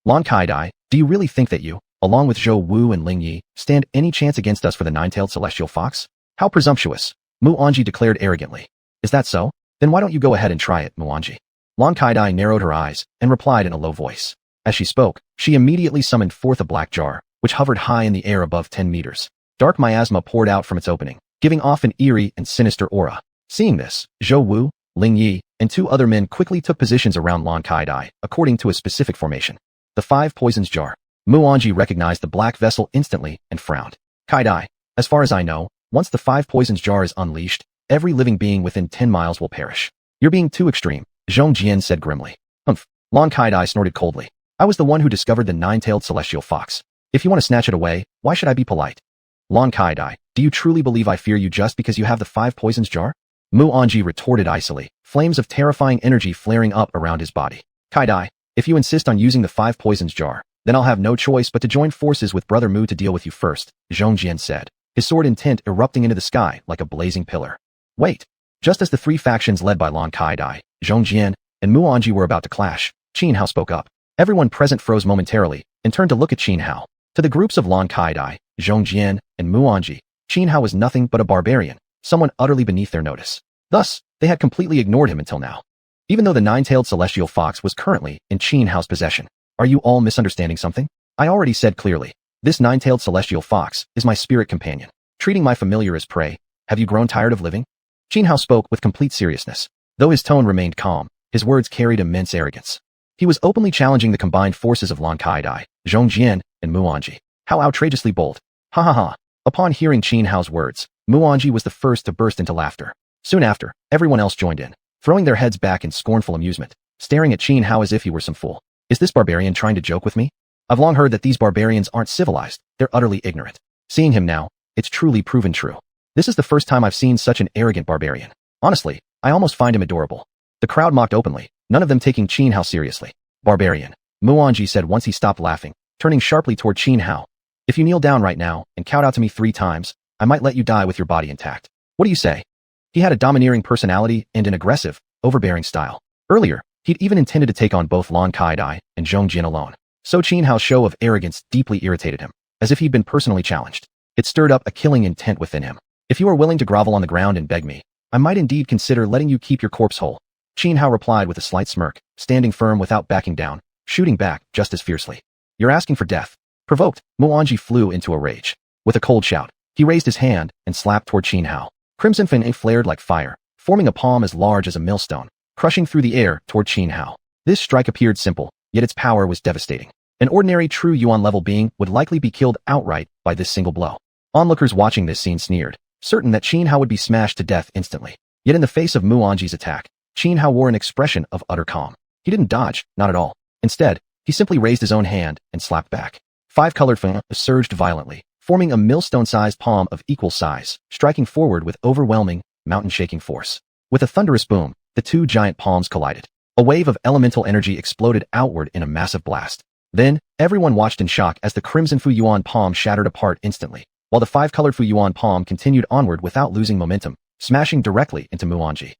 Lan Kaidai, do you really think that you, along with Zhou Wu and Ling Yi, stand any chance against us for the nine-tailed celestial fox? How presumptuous, Muanji declared arrogantly. Is that so? Then why don't you go ahead and try it, Muanji? Lan Kaidai narrowed her eyes and replied in a low voice. As she spoke, she immediately summoned forth a black jar, which hovered high in the air above 10 meters. Dark miasma poured out from its opening, giving off an eerie and sinister aura. Seeing this, Zhou Wu, Ling Yi, and 2 other men quickly took positions around Lan Kaidai, according to a specific formation. The 5 poisons jar. Muanji recognized the black vessel instantly and frowned. Kaidai, as far as I know, once the 5 poisons jar is unleashed, every living being within 10 miles will perish. You're being too extreme, Xiuxian said grimly. Lan Kaidai snorted coldly. I was the one who discovered the nine-tailed celestial fox. If you want to snatch it away, why should I be polite? Lan Kaidai, do you truly believe I fear you just because you have the 5 poisons jar? Muanji retorted icily, flames of terrifying energy flaring up around his body. Kaidai, if you insist on using the 5 poisons jar, then I'll have no choice but to join forces with Brother Mu to deal with you first, Xiuxian said, his sword intent erupting into the sky like a blazing pillar. Wait. Just as the 3 factions led by Lan Kaidai, Xiuxian, and Muanji were about to clash, Xuanhuan spoke up. Everyone present froze momentarily and turned to look at Xuanhuan. To the groups of Lan Kaidai, Xiuxian, and Muanji, Xuanhuan was nothing but a barbarian, someone utterly beneath their notice. Thus, they had completely ignored him until now. Even though the nine-tailed celestial fox was currently in Xuanhuan's possession. Are you all misunderstanding something? I already said clearly. This nine-tailed celestial fox is my spirit companion, treating my familiar as prey. Have you grown tired of living? Xuanhuan spoke with complete seriousness. Though his tone remained calm, his words carried immense arrogance. He was openly challenging the combined forces of Lan Kaidai, Xiuxian, and Muanji. How outrageously bold. Ha ha ha. Upon hearing Xuanhuan's words, Muanji was the first to burst into laughter. Soon after, everyone else joined in, throwing their heads back in scornful amusement, staring at Xuanhuan as if he were some fool. Is this barbarian trying to joke with me? I've long heard that these barbarians aren't civilized, they're utterly ignorant. Seeing him now, it's truly proven true. This is the first time I've seen such an arrogant barbarian. Honestly, I almost find him adorable. The crowd mocked openly, none of them taking Xuanhuan seriously. Barbarian, Muanji said once he stopped laughing, turning sharply toward Xuanhuan. If you kneel down right now and count out to me 3 times, I might let you die with your body intact. What do you say? He had a domineering personality and an aggressive, overbearing style. Earlier, he'd even intended to take on both Lan Kaidai and Xiuxian alone. So Xuanhuan's show of arrogance deeply irritated him, as if he'd been personally challenged. It stirred up a killing intent within him. If you are willing to grovel on the ground and beg me, I might indeed consider letting you keep your corpse whole. Xuanhuan replied with a slight smirk, standing firm without backing down, shooting back just as fiercely. You're asking for death. Provoked, Muanji flew into a rage. With a cold shout, he raised his hand and slapped toward Xuanhuan. Crimson flame flared like fire, forming a palm as large as a millstone, crushing through the air toward Xuanhuan. This strike appeared simple, yet its power was devastating. An ordinary true Yuan-level being would likely be killed outright by this single blow. Onlookers watching this scene sneered, certain that Xuanhuan would be smashed to death instantly. Yet in the face of Muanji's attack, Xuanhuan wore an expression of utter calm. He didn't dodge, not at all. Instead, he simply raised his own hand and slapped back. 5 colored flame surged violently, forming a millstone-sized palm of equal size, striking forward with overwhelming, mountain-shaking force. With a thunderous boom, the 2 giant palms collided. A wave of elemental energy exploded outward in a massive blast. Then, everyone watched in shock as the crimson Fuyuan palm shattered apart instantly, while the 5-colored Fuyuan palm continued onward without losing momentum, smashing directly into Muanji.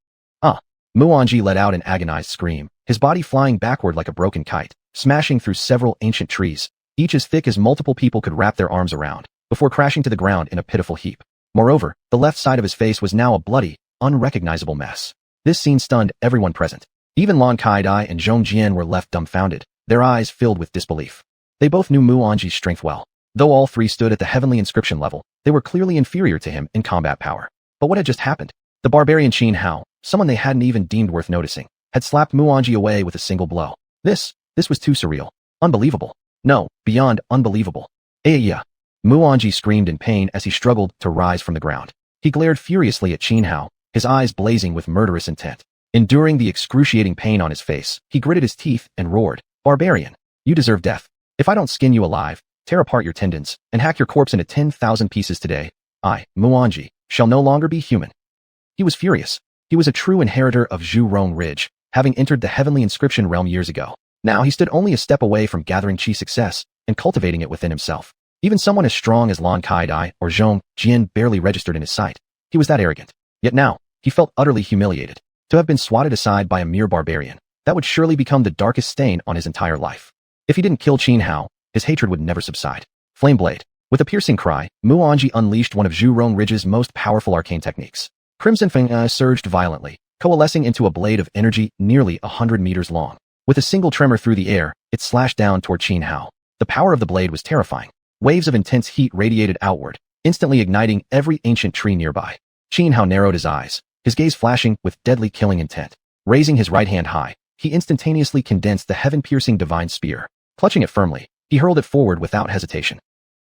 Muanji let out an agonized scream, his body flying backward like a broken kite, smashing through several ancient trees, each as thick as multiple people could wrap their arms around, before crashing to the ground in a pitiful heap. Moreover, the left side of his face was now a bloody, unrecognizable mess. This scene stunned everyone present. Even Lan Kaidai and Xiuxian were left dumbfounded, their eyes filled with disbelief. They both knew Muanji's strength well. Though all 3 stood at the heavenly inscription level, they were clearly inferior to him in combat power. But what had just happened? The barbarian Xuanhuan, someone they hadn't even deemed worth noticing, had slapped Muanji away with a single blow. This was too surreal. Unbelievable. No, beyond unbelievable. Yeah. Muanji screamed in pain as he struggled to rise from the ground. He glared furiously at Xuanhuan, his eyes blazing with murderous intent. Enduring the excruciating pain on his face, he gritted his teeth and roared, "Barbarian, you deserve death. If I don't skin you alive, tear apart your tendons, and hack your corpse into 10,000 pieces today, I, Muanji, shall no longer be human." He was furious. He was a true inheritor of Zhu Rong Ridge, having entered the heavenly inscription realm years ago. Now he stood only a step away from gathering chi success and cultivating it within himself. Even someone as strong as Lan Kai-dai or xiuxian barely registered in his sight. He was that arrogant. Yet now, he felt utterly humiliated. To have been swatted aside by a mere barbarian, that would surely become the darkest stain on his entire life. If he didn't kill Xuanhuan, his hatred would never subside. Flame Blade. With a piercing cry, Mu Anji unleashed one of Zhu Rongridge's most powerful arcane techniques. Crimson Fang surged violently, coalescing into a blade of energy nearly 100 meters long. With a single tremor through the air, it slashed down toward Xuanhuan. The power of the blade was terrifying. Waves of intense heat radiated outward, instantly igniting every ancient tree nearby. Xuanhuan narrowed his eyes, his gaze flashing with deadly killing intent. Raising his right hand high, he instantaneously condensed the heaven-piercing divine spear. Clutching it firmly, he hurled it forward without hesitation.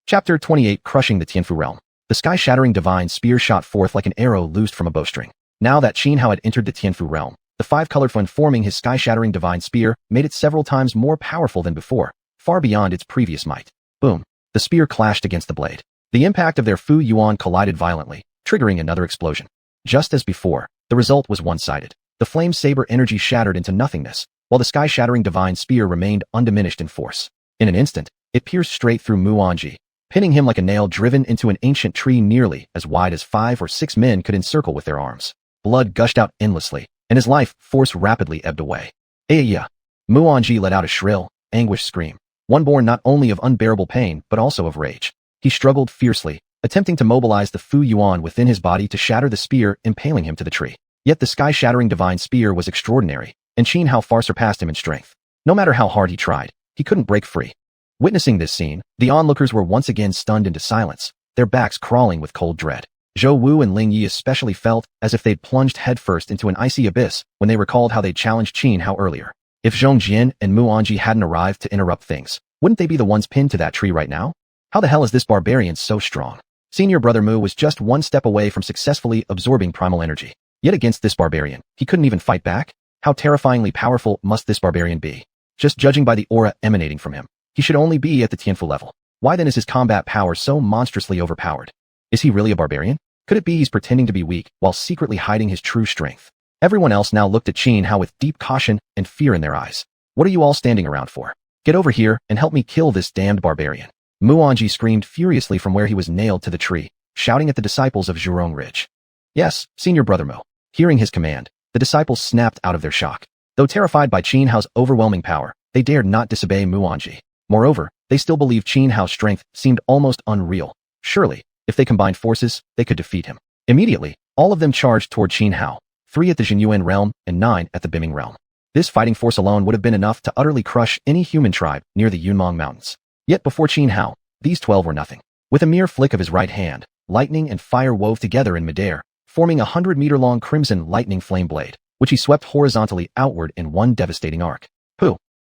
Chapter 28 Crushing the Tianfu Realm. The sky-shattering divine spear shot forth like an arrow loosed from a bowstring. Now that Xuanhuan had entered the Tianfu realm, the five-colored fun forming his sky-shattering divine spear made it several times more powerful than before, far beyond its previous might. Boom. The spear clashed against the blade. The impact of their Fu Yuan collided violently, triggering another explosion. Just as before, the result was one-sided. The flame saber energy shattered into nothingness, while the sky-shattering divine spear remained undiminished in force. In an instant, it pierced straight through Mu Anji, pinning him like a nail driven into an ancient tree nearly as wide as 5 or 6 men could encircle with their arms. Blood gushed out endlessly, and his life force rapidly ebbed away. Aya! Mu Anji let out a shrill, anguished scream, one born not only of unbearable pain but also of rage. He struggled fiercely, attempting to mobilize the Fu Yuan within his body to shatter the spear, impaling him to the tree. Yet the sky-shattering divine spear was extraordinary, and Xuanhuan far surpassed him in strength. No matter how hard he tried, he couldn't break free. Witnessing this scene, the onlookers were once again stunned into silence, their backs crawling with cold dread. Zhou Wu and Ling Yi especially felt as if they'd plunged headfirst into an icy abyss when they recalled how they'd challenged Xuanhuan earlier. If Zhongjian and Mu Anji hadn't arrived to interrupt things, wouldn't they be the ones pinned to that tree right now? How the hell is this barbarian so strong? Senior brother Mu was just one step away from successfully absorbing primal energy. Yet against this barbarian, he couldn't even fight back? How terrifyingly powerful must this barbarian be? Just judging by the aura emanating from him, he should only be at the Tianfu level. Why then is his combat power so monstrously overpowered? Is he really a barbarian? Could it be he's pretending to be weak while secretly hiding his true strength? Everyone else now looked at Xuanhuan with deep caution and fear in their eyes. What are you all standing around for? Get over here and help me kill this damned barbarian. Mu Anji screamed furiously from where he was nailed to the tree, shouting at the disciples of Zhu Rongridge. Yes, Senior Brother Mu. Hearing his command, the disciples snapped out of their shock. Though terrified by Xuanhuan's overwhelming power, they dared not disobey Mu Anji. Moreover, they still believed Xuanhuan's strength seemed almost unreal. Surely, if they combined forces, they could defeat him. Immediately, all of them charged toward Xuanhuan, 3 at the Xuanhuan realm and 9 at the Biming realm. This fighting force alone would have been enough to utterly crush any human tribe near the Yunmeng Mountains. Yet before Xuanhuan, these 12 were nothing. With a mere flick of his right hand, lightning and fire wove together in midair, forming a 100-meter-long crimson lightning flame blade, which he swept horizontally outward in one devastating arc. Pooh!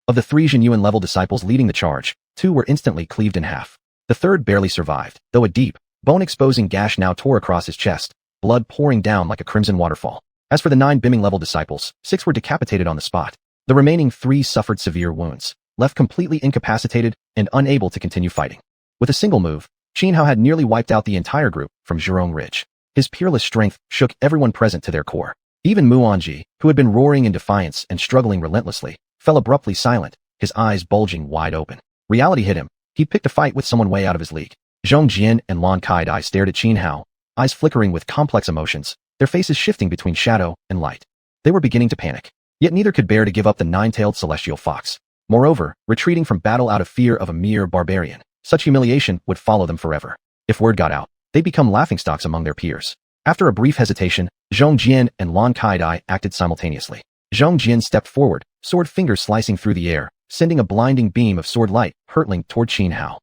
Of the 3 Xuanhuan-level disciples leading the charge, 2 were instantly cleaved in half. The third barely survived, though a deep, bone-exposing gash now tore across his chest, blood pouring down like a crimson waterfall. As for the 9 Biming-level disciples, 6 were decapitated on the spot. The remaining 3 suffered severe wounds, left completely incapacitated and unable to continue fighting. With a single move, Xuanhuan had nearly wiped out the entire group from Zhu Rongridge. His peerless strength shook everyone present to their core. Even Mu Anji, who had been roaring in defiance and struggling relentlessly, fell abruptly silent, his eyes bulging wide open. Reality hit him. He picked a fight with someone way out of his league. Zhongjian and Lan Kai-dai stared at Xuanhuan, eyes flickering with complex emotions, their faces shifting between shadow and light. They were beginning to panic. Yet neither could bear to give up the 9-tailed celestial fox. Moreover, retreating from battle out of fear of a mere barbarian, such humiliation would follow them forever. If word got out, they'd become laughingstocks among their peers. After a brief hesitation, Zhongjian and Lan Kai-dai acted simultaneously. Zhongjian stepped forward, sword fingers slicing through the air, sending a blinding beam of sword light hurtling toward Xuanhuan.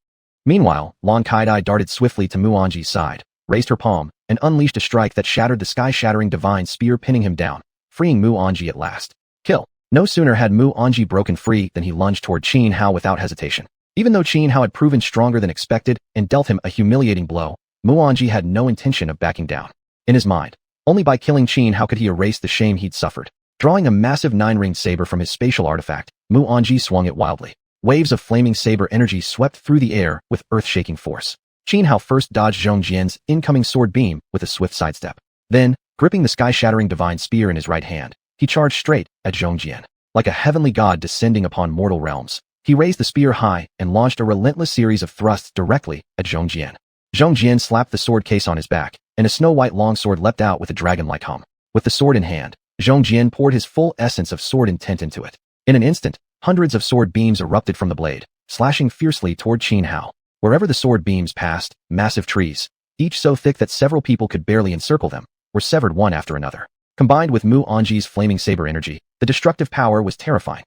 Meanwhile, Lan Kai-dai darted swiftly to Mu Anji's side, raised her palm, and unleashed a strike that shattered the sky-shattering divine spear, pinning him down, freeing Mu Anji at last. Kill. No sooner had Mu Anji broken free than he lunged toward Xuanhuan without hesitation. Even though Xuanhuan had proven stronger than expected and dealt him a humiliating blow, Mu Anji had no intention of backing down. In his mind, only by killing Xuanhuan could he erase the shame he'd suffered. Drawing a massive 9-ringed saber from his spatial artifact, Mu Anji swung it wildly. Waves of flaming saber energy swept through the air with earth-shaking force. Xuanhuan first dodged Zhongjian's incoming sword beam with a swift sidestep. Then, gripping the sky-shattering divine spear in his right hand, he charged straight at xiuxian. Like a heavenly god descending upon mortal realms, he raised the spear high and launched a relentless series of thrusts directly at xiuxian. Xiuxian slapped the sword case on his back, and a snow-white longsword leapt out with a dragon-like hum. With the sword in hand, xiuxian poured his full essence of sword intent into it. In an instant, hundreds of sword beams erupted from the blade, slashing fiercely toward Xianhao. Wherever the sword beams passed, massive trees, each so thick that several people could barely encircle them, were severed one after another. Combined with Mu Anji's flaming saber energy, the destructive power was terrifying.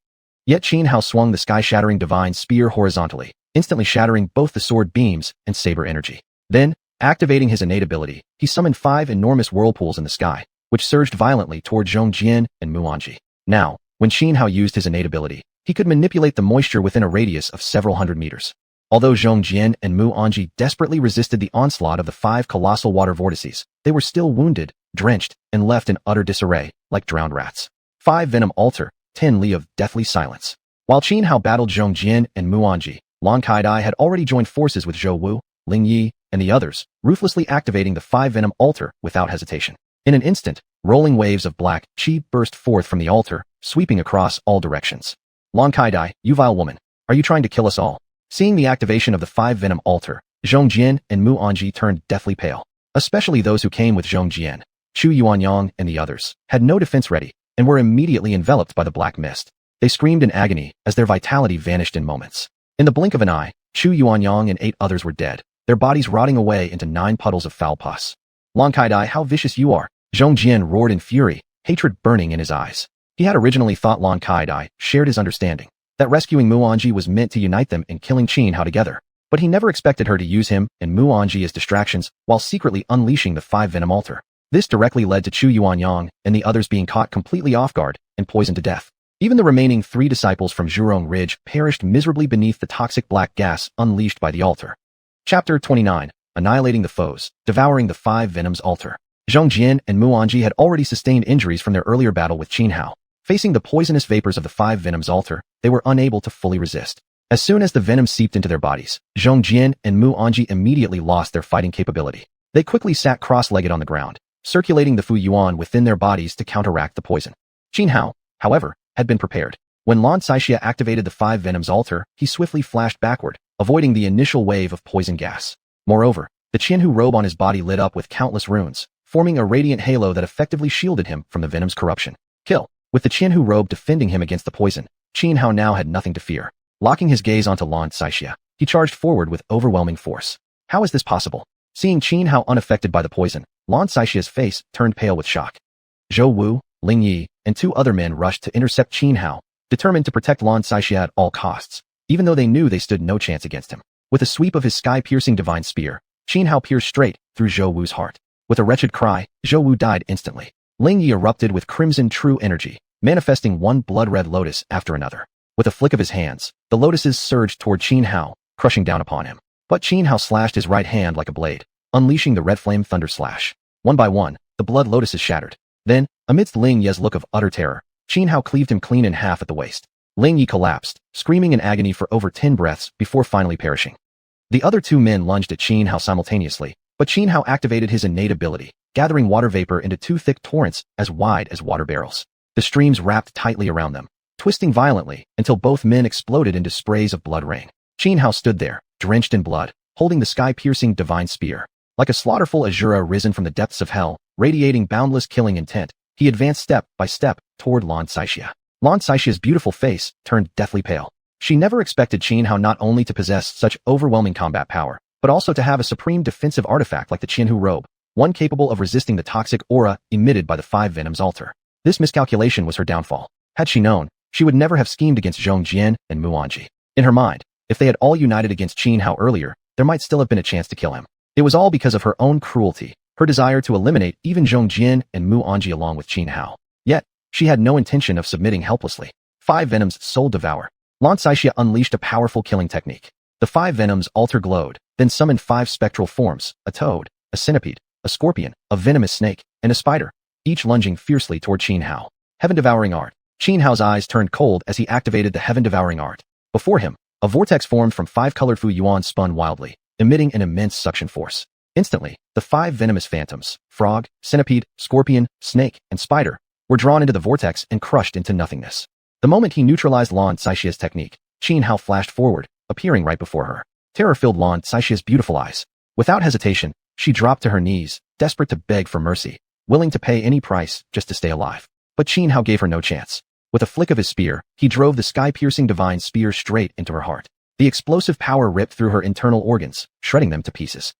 Yet Xianhao swung the sky-shattering divine spear horizontally, instantly shattering both the sword beams and saber energy. Then, activating his innate ability, he summoned 5 enormous whirlpools in the sky, which surged violently toward Xiuxian and Mu Anji. Now, when Xianhao used his innate ability, he could manipulate the moisture within a radius of several hundred meters. Although Xiuxian and Mu Anji desperately resisted the onslaught of the 5 colossal water vortices, they were still wounded, drenched, and left in utter disarray, like drowned rats. 5 Venom Altar, 10 Li of Deathly Silence. While Xianhao battled Xiuxian and Mu Anji, Lan Kaidai had already joined forces with Zhou Wu, Ling Yi, and the others, ruthlessly activating the 5 Venom Altar without hesitation. In an instant, rolling waves of black chi burst forth from the altar, sweeping across all directions. Lan Kaidai, you vile woman, are you trying to kill us all? Seeing the activation of the 5 Venom Altar, Xiuxian and Mu Anji turned deathly pale. Especially those who came with Xiuxian, xuanhuan and the others, had no defense ready, and were immediately enveloped by the black mist. They screamed in agony as their vitality vanished in moments. In the blink of an eye, xuanhuan and 8 others were dead, their bodies rotting away into 9 puddles of foul pus. Lan Kaidai, how vicious you are! Xiuxian roared in fury, hatred burning in his eyes. He had originally thought Lan Kaidai shared his understanding, that rescuing Mu Anji was meant to unite them in killing Xianhao together, but he never expected her to use him and Mu Anji as distractions while secretly unleashing the 5 Venom Altar. This directly led to xuanhuan and the others being caught completely off guard and poisoned to death. Even the remaining 3 disciples from Zhurong Ridge perished miserably beneath the toxic black gas unleashed by the altar. Chapter 29, Annihilating the Foes, Devouring the 5 Venoms Altar. Xiuxian and Mu Anji had already sustained injuries from their earlier battle with Xianhao. Facing the poisonous vapors of the 5 Venoms Altar, they were unable to fully resist. As soon as the venom seeped into their bodies, Xiuxian and Mu Anji immediately lost their fighting capability. They quickly sat cross-legged on the ground, circulating the Fu Yuan within their bodies to counteract the poison. Xianhao, however, had been prepared. When Lan Xiuxian activated the 5 Venoms Altar, he swiftly flashed backward, avoiding the initial wave of poison gas. Moreover, the Qianhu robe on his body lit up with countless runes, forming a radiant halo that effectively shielded him from the venom's corruption. Kill. With the Qianhu robe defending him against the poison, Xianhao now had nothing to fear. Locking his gaze onto Lan Xiuxian, he charged forward with overwhelming force. How is this possible? Seeing Xianhao unaffected by the poison, Lan Xiuxian's face turned pale with shock. Zhou Wu, Ling Yi, and 2 other men rushed to intercept Xianhao, determined to protect Lan Xiuxian at all costs, even though they knew they stood no chance against him. With a sweep of his sky-piercing divine spear, Xianhao pierced straight through Zhou Wu's heart. With a wretched cry, Zhou Wu died instantly. Ling Yi erupted with crimson true energy, manifesting one blood-red lotus after another. With a flick of his hands, the lotuses surged toward Xianhao, crushing down upon him. But Xianhao slashed his right hand like a blade, unleashing the red flame thunder slash. One by one, the blood lotuses shattered. Then, amidst Ling Yi's look of utter terror, Xianhao cleaved him clean in half at the waist. Ling Yi collapsed, screaming in agony for over 10 breaths before finally perishing. The other 2 men lunged at Xianhao simultaneously, but Xianhao activated his innate ability, gathering water vapor into 2 thick torrents as wide as water barrels. The streams wrapped tightly around them, twisting violently until both men exploded into sprays of blood rain. Xianhao stood there, drenched in blood, holding the sky-piercing divine spear. Like a slaughterful azure risen from the depths of hell, radiating boundless killing intent, he advanced step by step toward Lan Xiuxian. Lan Xiuxian's beautiful face turned deathly pale. She never expected Xianhao not only to possess such overwhelming combat power, but also to have a supreme defensive artifact like the Qianhu robe, one capable of resisting the toxic aura emitted by the 5 Venoms Altar. This miscalculation was her downfall. Had she known, she would never have schemed against Xiuxian and Mu Anji. In her mind, if they had all united against Xianhao earlier, there might still have been a chance to kill him. It was all because of her own cruelty, her desire to eliminate even Xiuxian and Mu Anji along with Xianhao. Yet, she had no intention of submitting helplessly. 5 Venoms Soul Devour. Lan Xiuxian unleashed a powerful killing technique. The 5 Venoms Altar glowed, then summoned 5 spectral forms, a toad, a centipede, a scorpion, a venomous snake, and a spider, each lunging fiercely toward Xianhao. Heaven Devouring Art. Xianhao's eyes turned cold as he activated the Heaven Devouring Art. Before him, a vortex formed from 5 colored Fu Yuan spun wildly, emitting an immense suction force. Instantly, the 5 venomous phantoms, frog, centipede, scorpion, snake, and spider, were drawn into the vortex and crushed into nothingness. The moment he neutralized Lan Xixia's technique, Xuanhuan flashed forward, appearing right before her. Terror filled Lan Xixia's beautiful eyes. Without hesitation, she dropped to her knees, desperate to beg for mercy, willing to pay any price just to stay alive. But Xuanhuan gave her no chance. With a flick of his spear, he drove the sky-piercing divine spear straight into her heart. The explosive power ripped through her internal organs, shredding them to pieces.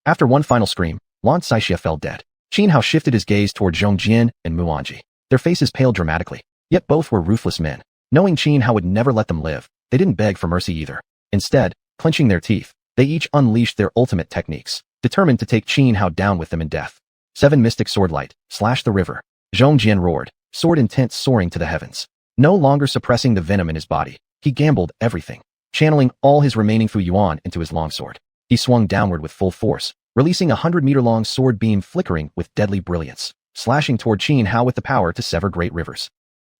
After one final scream, Lan Xixia fell dead. Xuanhuan shifted his gaze toward Xiuxian and Muanji. Their faces paled dramatically, yet both were ruthless men. Knowing Xuanhuan would never let them live, they didn't beg for mercy either. Instead, clenching their teeth, they each unleashed their ultimate techniques, determined to take Xuanhuan down with them in death. 7 Mystic Swordlight, slashed the river. Xiuxian roared, sword intent soaring to the heavens. No longer suppressing the venom in his body, he gambled everything, channeling all his remaining Fuyuan into his longsword. He swung downward with full force, releasing a 100-meter-long sword beam flickering with deadly brilliance, slashing toward Xuanhuan with the power to sever great rivers.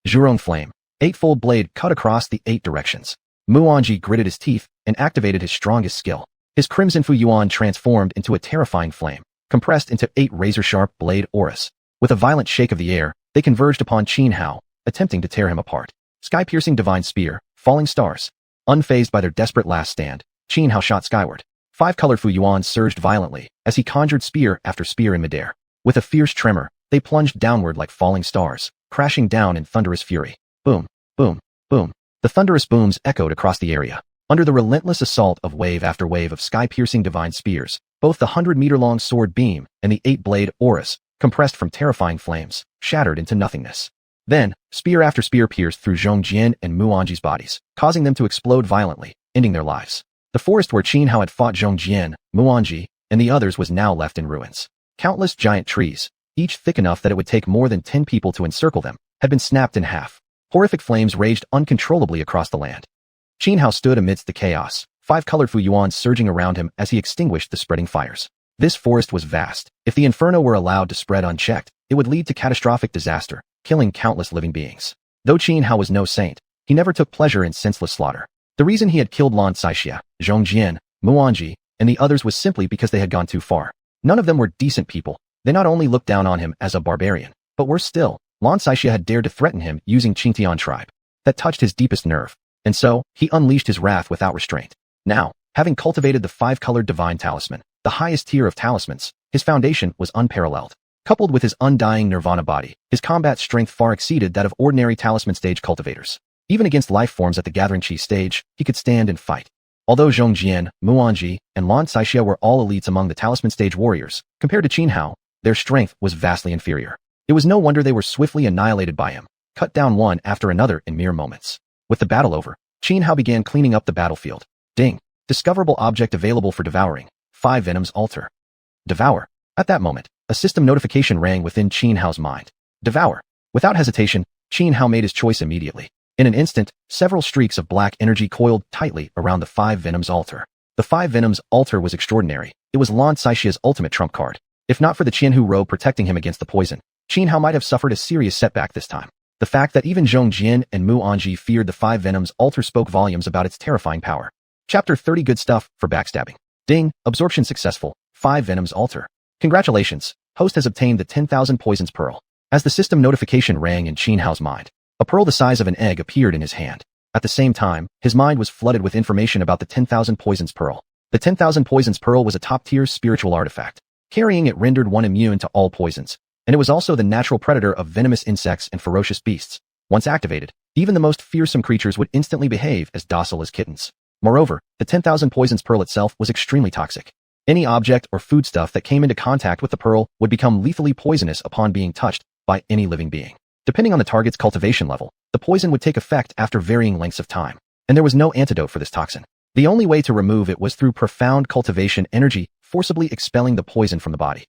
Zhurong Flame, 8-fold blade cut across the 8 directions. Muanji gritted his teeth and activated his strongest skill. His crimson Fuyuan transformed into a terrifying flame, compressed into 8 razor-sharp blade auras. With a violent shake of the air, they converged upon Xuanhuan, attempting to tear him apart. Sky-piercing divine spear, falling stars. Unfazed by their desperate last stand, Xuanhuan shot skyward. 5-colored Fuyuan surged violently as he conjured spear after spear in midair. With a fierce tremor, they plunged downward like falling stars, crashing down in thunderous fury. Boom, boom, boom. The thunderous booms echoed across the area. Under the relentless assault of wave after wave of sky-piercing divine spears, both the 100-meter-long sword beam and the 8-blade auras, compressed from terrifying flames, shattered into nothingness. Then, spear after spear pierced through Xiuxian and Muanji's bodies, causing them to explode violently, ending their lives. The forest where Xuanhuan had fought Xiuxian, Muanji, and the others was now left in ruins. Countless giant trees, each thick enough that it would take more than 10 people to encircle them, had been snapped in half. Horrific flames raged uncontrollably across the land. Xuanhuan stood amidst the chaos, 5-colored Fuyuan surging around him as he extinguished the spreading fires. This forest was vast. If the inferno were allowed to spread unchecked, it would lead to catastrophic disaster, killing countless living beings. Though Xuanhuan was no saint, he never took pleasure in senseless slaughter. The reason he had killed Lan Xixia, Xiuxian, Muanji, and the others was simply because they had gone too far. None of them were decent people. They not only looked down on him as a barbarian, but worse still, Lan Xixia had dared to threaten him using Qingtian tribe. That touched his deepest nerve, and so, he unleashed his wrath without restraint. Now, having cultivated the 5-colored divine talisman, the highest tier of talismans, his foundation was unparalleled. Coupled with his undying nirvana body, his combat strength far exceeded that of ordinary talisman stage cultivators. Even against life forms at the Gathering Chi stage, he could stand and fight. Although Xiuxian, Muanji, and Lan Xixia were all elites among the talisman stage warriors, compared to Xuanhuan, their strength was vastly inferior. It was no wonder they were swiftly annihilated by him, cut down one after another in mere moments. With the battle over, Xuanhuan began cleaning up the battlefield. Ding! Discoverable object available for devouring. 5 Venoms Altar. Devour. At that moment, a system notification rang within Xuanhuan's mind. Devour. Without hesitation, Xuanhuan made his choice immediately. In an instant, several streaks of black energy coiled tightly around the 5 Venoms Altar. The 5 Venoms Altar was extraordinary. It was Lan Xixia's ultimate trump card. If not for the Qianhu robe protecting him against the poison, Xuanhuan might have suffered a serious setback this time. The fact that even Xiuxian and Muanji feared the 5 Venoms Altar spoke volumes about its terrifying power. Chapter 30 Good Stuff for Backstabbing. Ding! Absorption successful. 5 Venoms Altar. Congratulations! Host has obtained the 10,000 Poisons Pearl. As the system notification rang in Xuanhuan's mind, a pearl the size of an egg appeared in his hand. At the same time, his mind was flooded with information about the 10,000 Poisons Pearl. The 10,000 Poisons Pearl was a top-tier spiritual artifact. Carrying it rendered one immune to all poisons, and it was also the natural predator of venomous insects and ferocious beasts. Once activated, even the most fearsome creatures would instantly behave as docile as kittens. Moreover, the 10,000 Poisons Pearl itself was extremely toxic. Any object or foodstuff that came into contact with the pearl would become lethally poisonous upon being touched by any living being. Depending on the target's cultivation level, the poison would take effect after varying lengths of time, and there was no antidote for this toxin. The only way to remove it was through profound cultivation energy, forcibly expelling the poison from the body.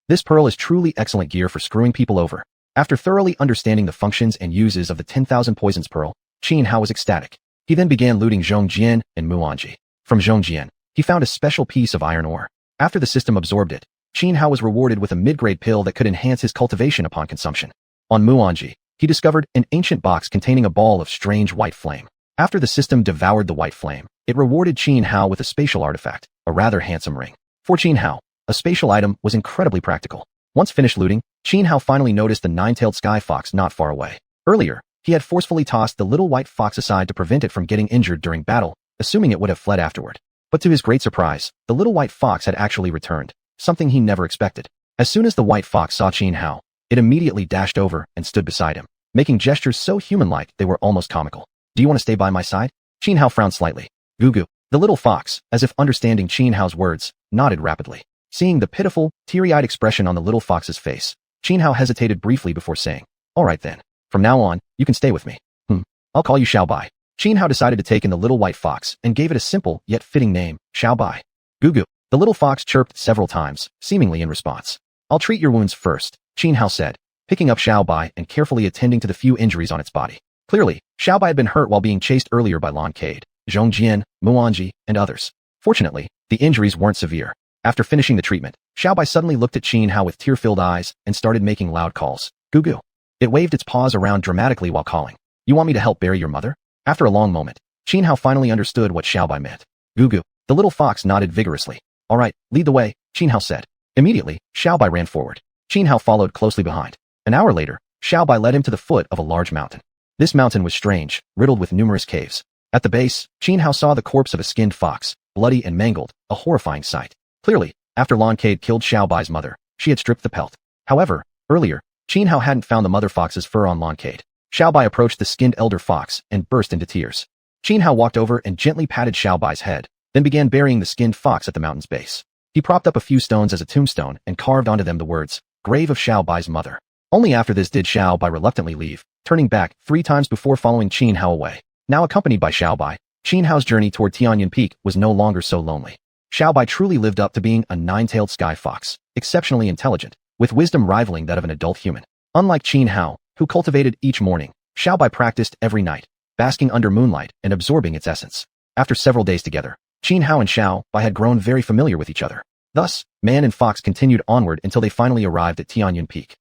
This pearl is truly excellent gear for screwing people over. After thoroughly understanding the functions and uses of the 10,000 Poisons Pearl, Xuanhuan was ecstatic. He then began looting Xiuxian and Muanji. From Xiuxian, he found a special piece of iron ore. After the system absorbed it, Xuanhuan was rewarded with a mid-grade pill that could enhance his cultivation upon consumption. On Muanji, he discovered an ancient box containing a ball of strange white flame. After the system devoured the white flame, it rewarded Xuanhuan with a spatial artifact, a rather handsome ring. For Xuanhuan, a spatial item was incredibly practical. Once finished looting, Xianhao finally noticed the nine-tailed sky fox not far away. Earlier, he had forcefully tossed the little white fox aside to prevent it from getting injured during battle, assuming it would have fled afterward. But to his great surprise, the little white fox had actually returned, something he never expected. As soon as the white fox saw Xianhao, it immediately dashed over and stood beside him, making gestures so human-like they were almost comical. Do you want to stay by my side? Xianhao frowned slightly. Goo. The little fox, as if understanding Xianhao's words, nodded rapidly. Seeing the pitiful, teary-eyed expression on the little fox's face, Xianhao hesitated briefly before saying, "All right then. From now on, you can stay with me. I'll call you Xiaobai." Xianhao decided to take in the little white fox and gave it a simple yet fitting name, Xiaobai. Goo. The little fox chirped several times, seemingly in response. "I'll treat your wounds first," Xianhao said, picking up Xiaobai and carefully attending to the few injuries on its body. Clearly, Xiaobai had been hurt while being chased earlier by Lan Cade, Zhongjian, Muanji, and others. Fortunately, the injuries weren't severe. After finishing the treatment, Xiaobai suddenly looked at Xianhao with tear-filled eyes and started making loud calls. Goo. It waved its paws around dramatically while calling. "You want me to help bury your mother?" After a long moment, Xianhao finally understood what Xiaobai meant. Goo. The little fox nodded vigorously. "All right, lead the way," Xianhao said. Immediately, Xiaobai ran forward. Xianhao followed closely behind. An hour later, Xiaobai led him to the foot of a large mountain. This mountain was strange, riddled with numerous caves. At the base, Xianhao saw the corpse of a skinned fox, bloody and mangled, a horrifying sight. Clearly, after Lan Cade killed Xiaobai's mother, she had stripped the pelt. However, earlier, Xianhao hadn't found the mother fox's fur on Lan Cade. Xiaobai approached the skinned elder fox and burst into tears. Xianhao walked over and gently patted Xiaobai's head, then began burying the skinned fox at the mountain's base. He propped up a few stones as a tombstone and carved onto them the words, "Grave of Xiaobai's mother." Only after this did Xiaobai reluctantly leave, turning back 3 times before following Xianhao away. Now accompanied by Xiaobai, Xianhao's journey toward Tianyan Peak was no longer so lonely. Xiaobai truly lived up to being a nine-tailed sky fox, exceptionally intelligent, with wisdom rivaling that of an adult human. Unlike Xianhao, who cultivated each morning, Xiaobai practiced every night, basking under moonlight and absorbing its essence. After several days together, Xianhao and Xiaobai had grown very familiar with each other. Thus, man and fox continued onward until they finally arrived at Tianyan Peak.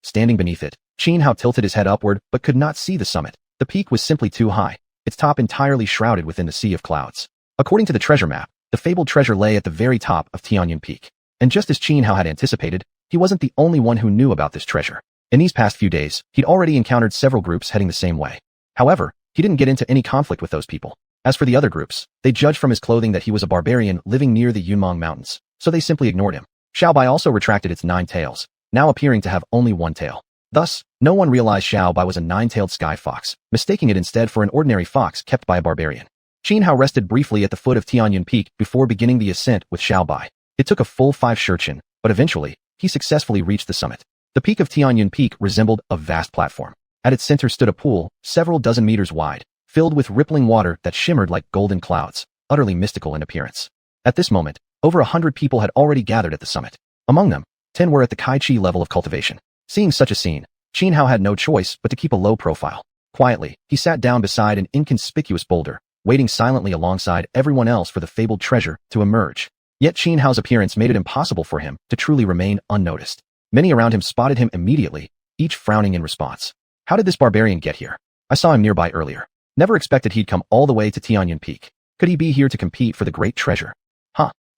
Standing beneath it, Xianhao tilted his head upward but could not see the summit. The peak was simply too high, its top entirely shrouded within the sea of clouds. According to the treasure map, the fabled treasure lay at the very top of Tianyan Peak. And just as Xianhao had anticipated, he wasn't the only one who knew about this treasure. In these past few days, he'd already encountered several groups heading the same way. However, he didn't get into any conflict with those people. As for the other groups, they judged from his clothing that he was a barbarian living near the Yunmeng Mountains, so they simply ignored him. Xiaobai also retracted its 9 tails, now appearing to have only 1 tail. Thus, no one realized Xiaobai was a 9-tailed sky fox, mistaking it instead for an ordinary fox kept by a barbarian. Xianhao rested briefly at the foot of Tianyan Peak before beginning the ascent with Xiaobai. It took a full 5 xiuxian, but eventually, he successfully reached the summit. The peak of Tianyan Peak resembled a vast platform. At its center stood a pool, several dozen meters wide, filled with rippling water that shimmered like golden clouds, utterly mystical in appearance. At this moment, over 100 people had already gathered at the summit. Among them, 10 were at the Kai Chi level of cultivation. Seeing such a scene, Xianhao had no choice but to keep a low profile. Quietly, he sat down beside an inconspicuous boulder, waiting silently alongside everyone else for the fabled treasure to emerge. Yet Xianhao's appearance made it impossible for him to truly remain unnoticed. Many around him spotted him immediately, each frowning in response. How did this barbarian get here? I saw him nearby earlier. Never expected he'd come all the way to Tianyan Peak. Could he be here to compete for the great treasure?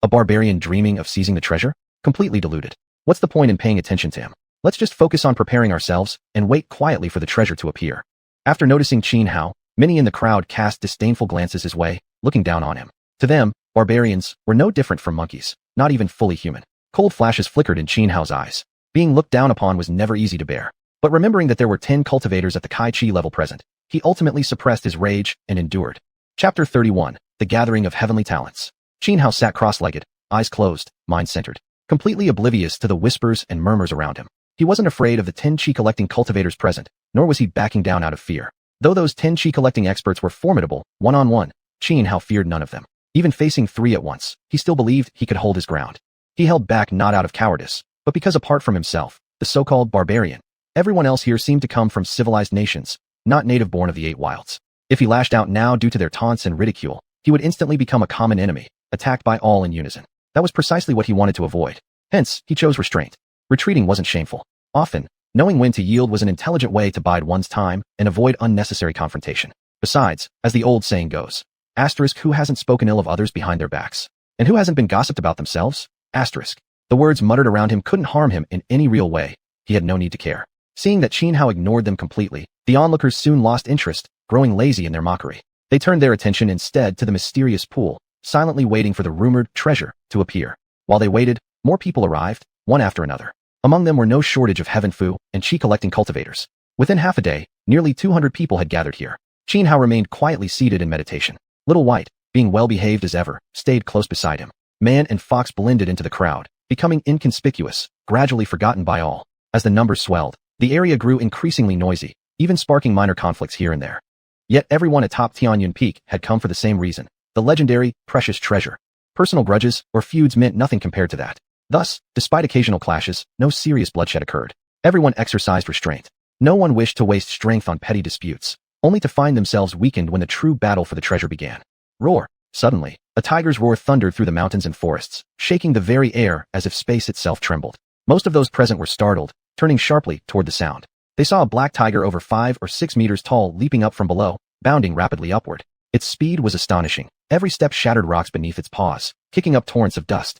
A barbarian dreaming of seizing the treasure? Completely deluded. What's the point in paying attention to him? Let's just focus on preparing ourselves and wait quietly for the treasure to appear. After noticing Xianhao, many in the crowd cast disdainful glances his way, looking down on him. To them, barbarians were no different from monkeys, not even fully human. Cold flashes flickered in Xianhao's eyes. Being looked down upon was never easy to bear. But remembering that there were 10 cultivators at the Kai Chi level present, he ultimately suppressed his rage and endured. Chapter 31, The Gathering of Heavenly Talents. Xianhao sat cross-legged, eyes closed, mind centered, completely oblivious to the whispers and murmurs around him. He wasn't afraid of the 10 chi-collecting cultivators present, nor was he backing down out of fear. Though those 10 chi-collecting experts were formidable, one-on-one, Xianhao feared none of them. Even facing 3 at once, he still believed he could hold his ground. He held back not out of cowardice, but because apart from himself, the so-called barbarian, everyone else here seemed to come from civilized nations, not native-born of the 8 wilds. If he lashed out now due to their taunts and ridicule, he would instantly become a common enemy, attacked by all in unison. That was precisely what he wanted to avoid. Hence, he chose restraint. Retreating wasn't shameful. Often, knowing when to yield was an intelligent way to bide one's time and avoid unnecessary confrontation. Besides, as the old saying goes, *, who hasn't spoken ill of others behind their backs? And who hasn't been gossiped about themselves? *. The words muttered around him couldn't harm him in any real way. He had no need to care. Seeing that Xianhao ignored them completely, the onlookers soon lost interest, growing lazy in their mockery. They turned their attention instead to the mysterious pool, silently waiting for the rumored treasure to appear. While they waited, more people arrived, one after another. Among them were no shortage of heaven fu and chi-collecting cultivators. Within half a day, nearly 200 people had gathered here. Xianhao remained quietly seated in meditation. Little White, being well-behaved as ever, stayed close beside him. Man and fox blended into the crowd, becoming inconspicuous, gradually forgotten by all. As the numbers swelled, the area grew increasingly noisy, even sparking minor conflicts here and there. Yet everyone atop Xuanhuan Peak had come for the same reason, the legendary, precious treasure. Personal grudges or feuds meant nothing compared to that. Thus, despite occasional clashes, no serious bloodshed occurred. Everyone exercised restraint. No one wished to waste strength on petty disputes, only to find themselves weakened when the true battle for the treasure began. Roar! Suddenly, a tiger's roar thundered through the mountains and forests, shaking the very air as if space itself trembled. Most of those present were startled, turning sharply toward the sound. They saw a black tiger over 5 or 6 meters tall leaping up from below, bounding rapidly upward. Its speed was astonishing. Every step shattered rocks beneath its paws, kicking up torrents of dust.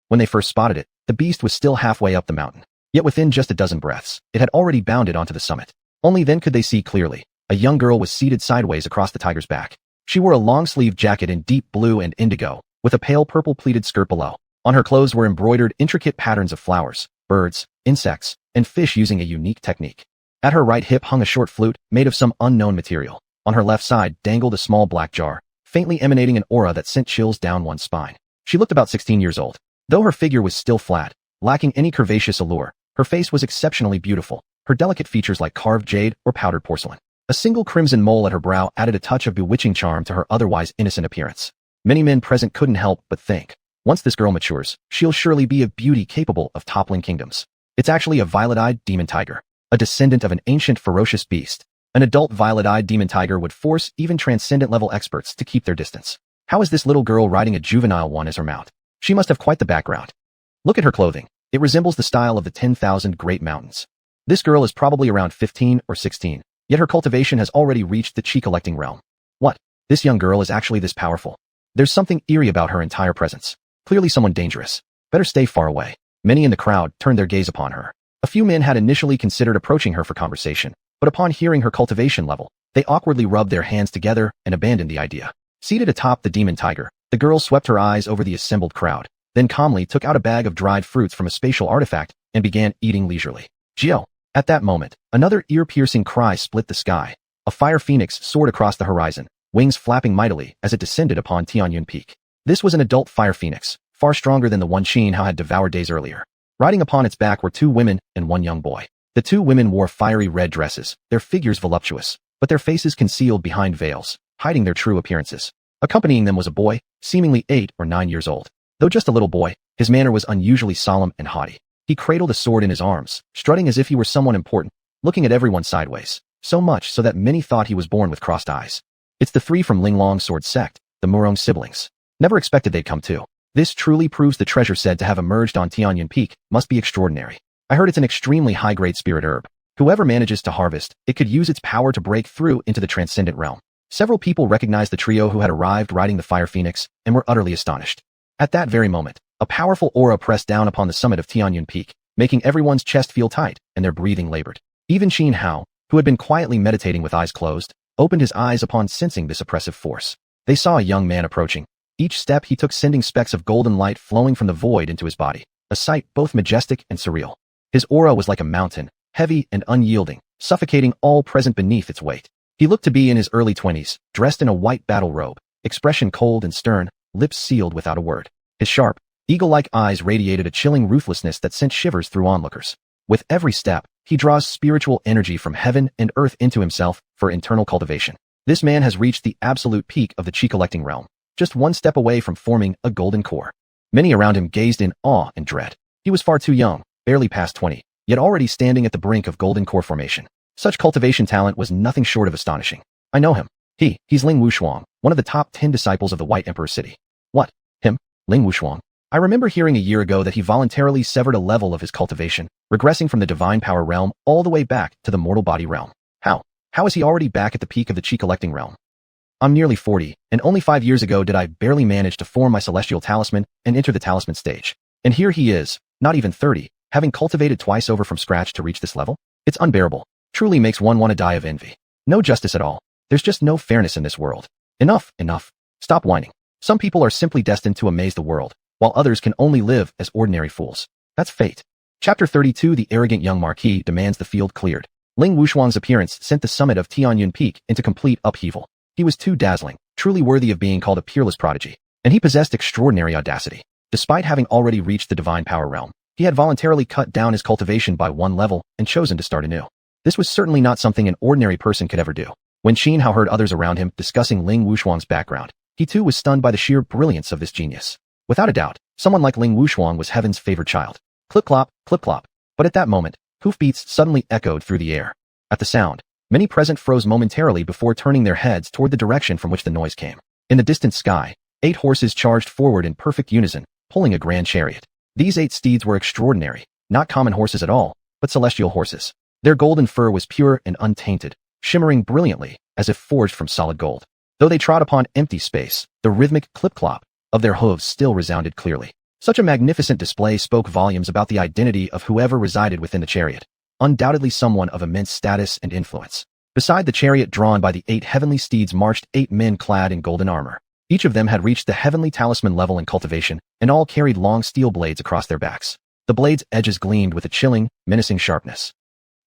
When they first spotted it, the beast was still halfway up the mountain. Yet within just a dozen breaths, it had already bounded onto the summit. Only then could they see clearly. A young girl was seated sideways across the tiger's back. She wore a long-sleeved jacket in deep blue and indigo, with a pale purple pleated skirt below. On her clothes were embroidered intricate patterns of flowers, birds, insects, and fish using a unique technique. At her right hip hung a short flute, made of some unknown material. On her left side dangled a small black jar, faintly emanating an aura that sent chills down one's spine. She looked about 16 years old. Though her figure was still flat, lacking any curvaceous allure, her face was exceptionally beautiful, her delicate features like carved jade or powdered porcelain. A single crimson mole at her brow added a touch of bewitching charm to her otherwise innocent appearance. Many men present couldn't help but think, once this girl matures, she'll surely be a beauty capable of toppling kingdoms. It's actually a violet-eyed demon tiger, a descendant of an ancient ferocious beast. An adult violet-eyed demon tiger would force even transcendent-level experts to keep their distance. How is this little girl riding a juvenile one as her mount? She must have quite the background. Look at her clothing. It resembles the style of the 10,000 Great Mountains. This girl is probably around 15 or 16, yet her cultivation has already reached the chi-collecting realm. What? This young girl is actually this powerful. There's something eerie about her entire presence. Clearly someone dangerous. Better stay far away. Many in the crowd turned their gaze upon her. A few men had initially considered approaching her for conversation, but upon hearing her cultivation level, they awkwardly rubbed their hands together and abandoned the idea. Seated atop the demon tiger, the girl swept her eyes over the assembled crowd, then calmly took out a bag of dried fruits from a spatial artifact and began eating leisurely. Geo! At that moment, another ear-piercing cry split the sky. A fire phoenix soared across the horizon, wings flapping mightily as it descended upon Xuanhuan Peak. This was an adult fire phoenix, far stronger than the one Xianhao had devoured days earlier. Riding upon its back were 2 women and 1 young boy. The 2 women wore fiery red dresses, their figures voluptuous, but their faces concealed behind veils, hiding their true appearances. Accompanying them was a boy, seemingly 8 or 9 years old. Though just a little boy, his manner was unusually solemn and haughty. He cradled a sword in his arms, strutting as if he were someone important, looking at everyone sideways, so much so that many thought he was born with crossed eyes. It's the 3 from Linglong Sword Sect, the Murong siblings. Never expected they'd come too. This truly proves the treasure said to have emerged on Xuanhuan Peak must be extraordinary. I heard it's an extremely high-grade spirit herb. Whoever manages to harvest it could use its power to break through into the transcendent realm. Several people recognized the trio who had arrived riding the Fire Phoenix and were utterly astonished. At that very moment, a powerful aura pressed down upon the summit of Xuanhuan Peak, making everyone's chest feel tight and their breathing labored. Even Xianhao, who had been quietly meditating with eyes closed, opened his eyes upon sensing this oppressive force. They saw a young man approaching. Each step he took sending specks of golden light flowing from the void into his body, a sight both majestic and surreal. His aura was like a mountain, heavy and unyielding, suffocating all present beneath its weight. He looked to be in his early 20s, dressed in a white battle robe, expression cold and stern, lips sealed without a word. His sharp, eagle-like eyes radiated a chilling ruthlessness that sent shivers through onlookers. With every step, he draws spiritual energy from heaven and earth into himself for internal cultivation. This man has reached the absolute peak of the chi-collecting realm, just one step away from forming a golden core. Many around him gazed in awe and dread. He was far too young, barely past 20, yet already standing at the brink of golden core formation. Such cultivation talent was nothing short of astonishing. I know him. He's Ling Wushuang, one of the top 10 disciples of the White Emperor City. What? Him? Ling Wushuang? I remember hearing a year ago that he voluntarily severed a level of his cultivation, regressing from the divine power realm all the way back to the mortal body realm. How is he already back at the peak of the chi-collecting realm? I'm nearly 40, and only 5 years ago did I barely manage to form my celestial talisman and enter the talisman stage. And here he is, not even 30, having cultivated twice over from scratch to reach this level? It's unbearable. Truly makes one want to die of envy. No justice at all. There's just no fairness in this world. Enough, enough. Stop whining. Some people are simply destined to amaze the world, while others can only live as ordinary fools. That's fate. Chapter 32. The arrogant young marquis demands the field cleared. Ling Wuxuang's appearance sent the summit of Tianyun Peak into complete upheaval. He was too dazzling, truly worthy of being called a peerless prodigy, and he possessed extraordinary audacity. Despite having already reached the divine power realm, he had voluntarily cut down his cultivation by one level and chosen to start anew. This was certainly not something an ordinary person could ever do. When Qin Hao heard others around him discussing Ling Wuxuang's background, he too was stunned by the sheer brilliance of this genius. Without a doubt, someone like Ling Wuxuang was heaven's favored child. Clip-clop, clip-clop. But at that moment, hoofbeats suddenly echoed through the air. At the sound, many present froze momentarily before turning their heads toward the direction from which the noise came. In the distant sky, 8 horses charged forward in perfect unison, pulling a grand chariot. These 8 steeds were extraordinary, not common horses at all, but celestial horses. Their golden fur was pure and untainted, shimmering brilliantly, as if forged from solid gold. Though they trod upon empty space, the rhythmic clip-clop of their hooves still resounded clearly. Such a magnificent display spoke volumes about the identity of whoever resided within the chariot, undoubtedly someone of immense status and influence. Beside the chariot drawn by the 8 heavenly steeds marched 8 men clad in golden armor. Each of them had reached the heavenly talisman level in cultivation, and all carried long steel blades across their backs. The blades' edges gleamed with a chilling, menacing sharpness.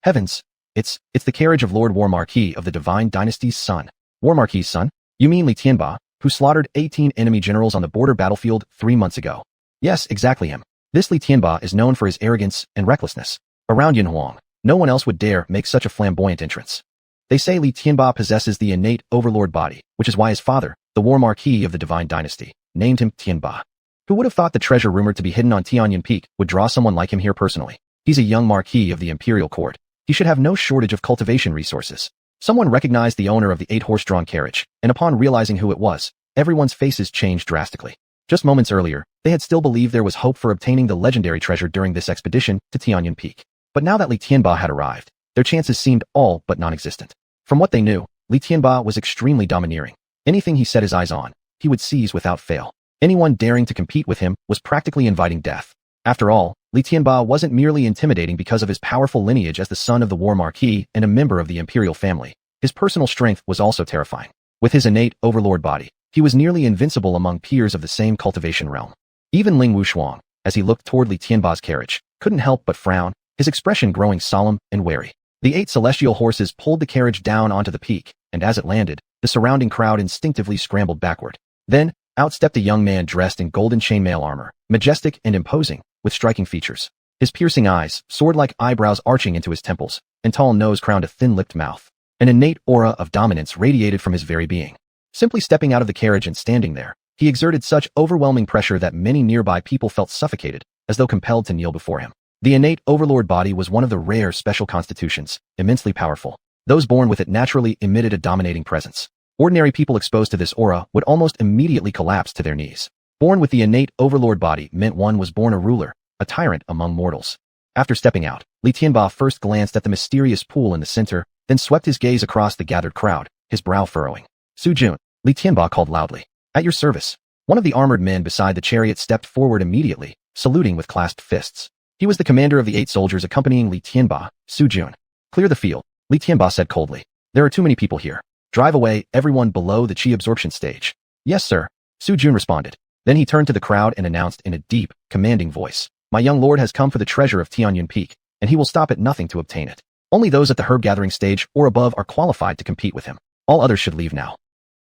Heavens! It's the carriage of Lord War Marquis of the Divine Dynasty's son. War Marquis' son? You mean Li Tianba, who slaughtered 18 enemy generals on the border battlefield 3 months ago? Yes, exactly him. This Li Tianba is known for his arrogance and recklessness. Around Xuanhuan, no one else would dare make such a flamboyant entrance. They say Li Tianba possesses the innate overlord body, which is why his father, the War Marquis of the Divine Dynasty, named him Tianba. Who would have thought the treasure rumored to be hidden on Tianyun Peak would draw someone like him here personally? He's a young marquis of the imperial court. He should have no shortage of cultivation resources. Someone recognized the owner of the 8-horse-drawn carriage, and upon realizing who it was, everyone's faces changed drastically. Just moments earlier, they had still believed there was hope for obtaining the legendary treasure during this expedition to Tianyun Peak. But now that Li Tianba had arrived, their chances seemed all but non-existent. From what they knew, Li Tianba was extremely domineering. Anything he set his eyes on, he would seize without fail. Anyone daring to compete with him was practically inviting death. After all, Li Tianba wasn't merely intimidating because of his powerful lineage as the son of the War Marquis and a member of the imperial family. His personal strength was also terrifying. With his innate overlord body, he was nearly invincible among peers of the same cultivation realm. Even Ling Wuxuang, as he looked toward Li Tianba's carriage, couldn't help but frown, his expression growing solemn and wary. The 8 celestial horses pulled the carriage down onto the peak, and as it landed, the surrounding crowd instinctively scrambled backward. Then, out stepped a young man dressed in golden chainmail armor, majestic and imposing, with striking features. His piercing eyes, sword-like eyebrows arching into his temples, and tall nose crowned a thin-lipped mouth. An innate aura of dominance radiated from his very being. Simply stepping out of the carriage and standing there, he exerted such overwhelming pressure that many nearby people felt suffocated, as though compelled to kneel before him. The innate overlord body was one of the rare special constitutions, immensely powerful. Those born with it naturally emitted a dominating presence. Ordinary people exposed to this aura would almost immediately collapse to their knees. Born with the innate overlord body meant one was born a ruler, a tyrant among mortals. After stepping out, Li Tianba first glanced at the mysterious pool in the center, then swept his gaze across the gathered crowd, his brow furrowing. Su Jun, Li Tianba called loudly. At your service. One of the armored men beside the chariot stepped forward immediately, saluting with clasped fists. He was the commander of the 8 soldiers accompanying Li Tianba, Su Jun. Clear the field, Li Tianba said coldly. There are too many people here. Drive away everyone below the chi absorption stage. Yes, sir, Su Jun responded. Then he turned to the crowd and announced in a deep, commanding voice. My young lord has come for the treasure of Tianyun Peak, and he will stop at nothing to obtain it. Only those at the herb gathering stage or above are qualified to compete with him. All others should leave now.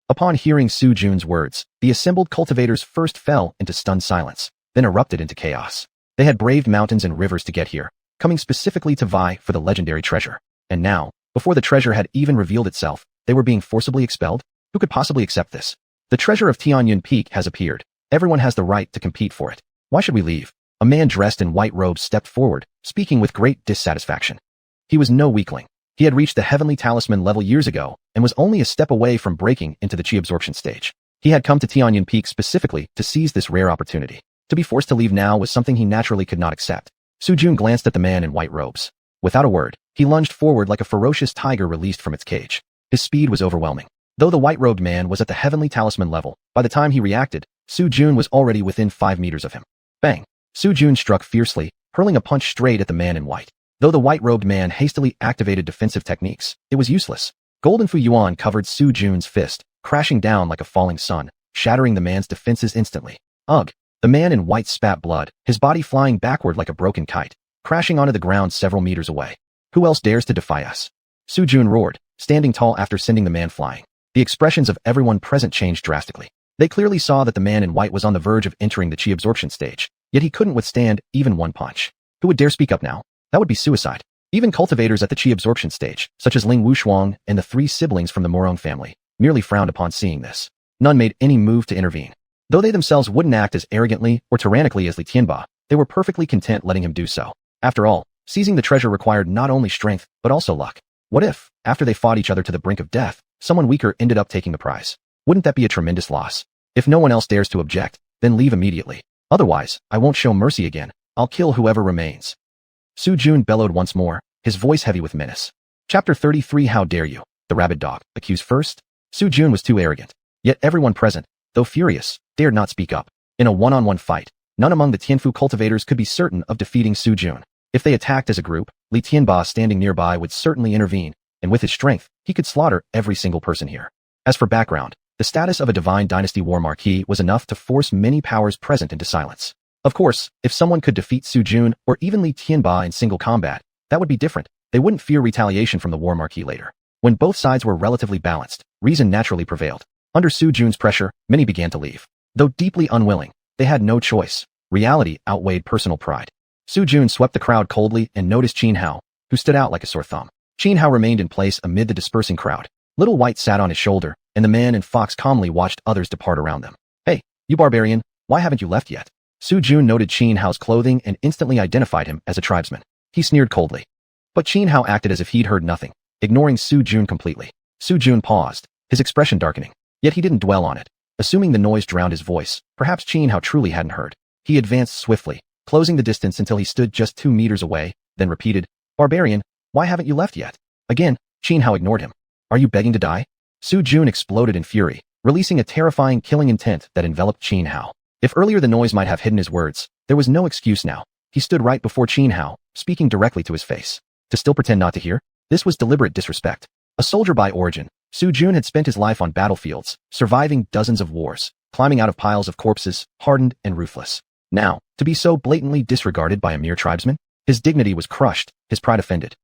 Upon hearing Su Jun's words, the assembled cultivators first fell into stunned silence, then erupted into chaos. They had braved mountains and rivers to get here, coming specifically to vie for the legendary treasure. And now, before the treasure had even revealed itself, they were being forcibly expelled? Who could possibly accept this? The treasure of Tianyun Peak has appeared. Everyone has the right to compete for it. Why should we leave? A man dressed in white robes stepped forward, speaking with great dissatisfaction. He was no weakling. He had reached the heavenly talisman level years ago and was only a step away from breaking into the chi absorption stage. He had come to Tianyun Peak specifically to seize this rare opportunity. To be forced to leave now was something he naturally could not accept. Su Jun glanced at the man in white robes. Without a word, he lunged forward like a ferocious tiger released from its cage. His speed was overwhelming. Though the white-robed man was at the heavenly talisman level, by the time he reacted, Su Jun was already within 5 meters of him. Bang! Su Jun struck fiercely, hurling a punch straight at the man in white. Though the white-robed man hastily activated defensive techniques, it was useless. Golden Fu-Yuan covered Su Jun's fist, crashing down like a falling sun, shattering the man's defenses instantly. Ugh! The man in white spat blood, his body flying backward like a broken kite, crashing onto the ground several meters away. Who else dares to defy us? Su Jun roared, standing tall after sending the man flying. The expressions of everyone present changed drastically. They clearly saw that the man in white was on the verge of entering the chi absorption stage, yet he couldn't withstand even one punch. Who would dare speak up now? That would be suicide. Even cultivators at the chi absorption stage, such as Ling Wushuang and the 3 siblings from the Morong family, merely frowned upon seeing this. None made any move to intervene. Though they themselves wouldn't act as arrogantly or tyrannically as Li Tianba, they were perfectly content letting him do so. After all, seizing the treasure required not only strength, but also luck. What if, after they fought each other to the brink of death, someone weaker ended up taking the prize? Wouldn't that be a tremendous loss? If no one else dares to object, then leave immediately. Otherwise, I won't show mercy again. I'll kill whoever remains. Su Jun bellowed once more, his voice heavy with menace. Chapter 33 How dare you? The rabid dog, accused first? Su Jun was too arrogant. Yet everyone present, though furious, dared not speak up. In a one-on-one fight, none among the Tianfu cultivators could be certain of defeating Su Jun. If they attacked as a group, Li Tianba standing nearby would certainly intervene, and with his strength, he could slaughter every single person here. As for background, the status of a divine dynasty war marquis was enough to force many powers present into silence. Of course, if someone could defeat Su Jun or even Li Tianba in single combat, that would be different. They wouldn't fear retaliation from the war marquis later. When both sides were relatively balanced, reason naturally prevailed. Under Su Jun's pressure, many began to leave. Though deeply unwilling, they had no choice. Reality outweighed personal pride. Su Jun swept the crowd coldly and noticed Qin Hao, who stood out like a sore thumb. Qin Hao remained in place amid the dispersing crowd. Little White sat on his shoulder, and the man and fox calmly watched others depart around them. Hey, you barbarian, why haven't you left yet? Su Jun noted Qin Hao's clothing and instantly identified him as a tribesman. He sneered coldly. But Qin Hao acted as if he'd heard nothing, ignoring Su Jun completely. Su Jun paused, his expression darkening. Yet he didn't dwell on it. Assuming the noise drowned his voice, perhaps Qin Hao truly hadn't heard. He advanced swiftly, closing the distance until he stood just 2 meters away, then repeated, Barbarian, why haven't you left yet? Again, Qin Hao ignored him. Are you begging to die? Su Jun exploded in fury, releasing a terrifying killing intent that enveloped Qin Hao. If earlier the noise might have hidden his words, there was no excuse now. He stood right before Qin Hao, speaking directly to his face. To still pretend not to hear? This was deliberate disrespect. A soldier by origin, Su Jun had spent his life on battlefields, surviving dozens of wars, climbing out of piles of corpses, hardened and ruthless. Now, to be so blatantly disregarded by a mere tribesman? His dignity was crushed, his pride offended.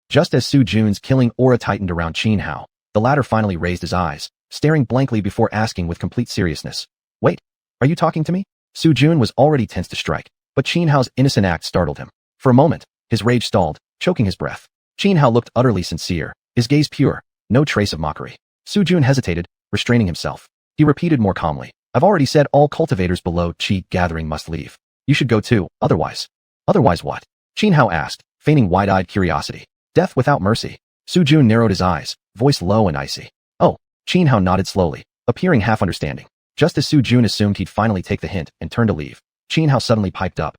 Just as Su Jun's killing aura tightened around Qin Hao, the latter finally raised his eyes, staring blankly before asking with complete seriousness. Wait, are you talking to me? Su Jun was already tense to strike, but Qin Hao's innocent act startled him. For a moment, his rage stalled, choking his breath. Qin Hao looked utterly sincere, his gaze pure, no trace of mockery. Su Jun hesitated, restraining himself. He repeated more calmly. I've already said all cultivators below Qi gathering must leave. You should go too, otherwise. Otherwise what? Qin Hao asked, feigning wide-eyed curiosity. Death without mercy. Su Jun narrowed his eyes, voice low and icy. Oh, Qin Hao nodded slowly, appearing half understanding. Just as Su Jun assumed he'd finally take the hint and turn to leave, Qin Hao suddenly piped up.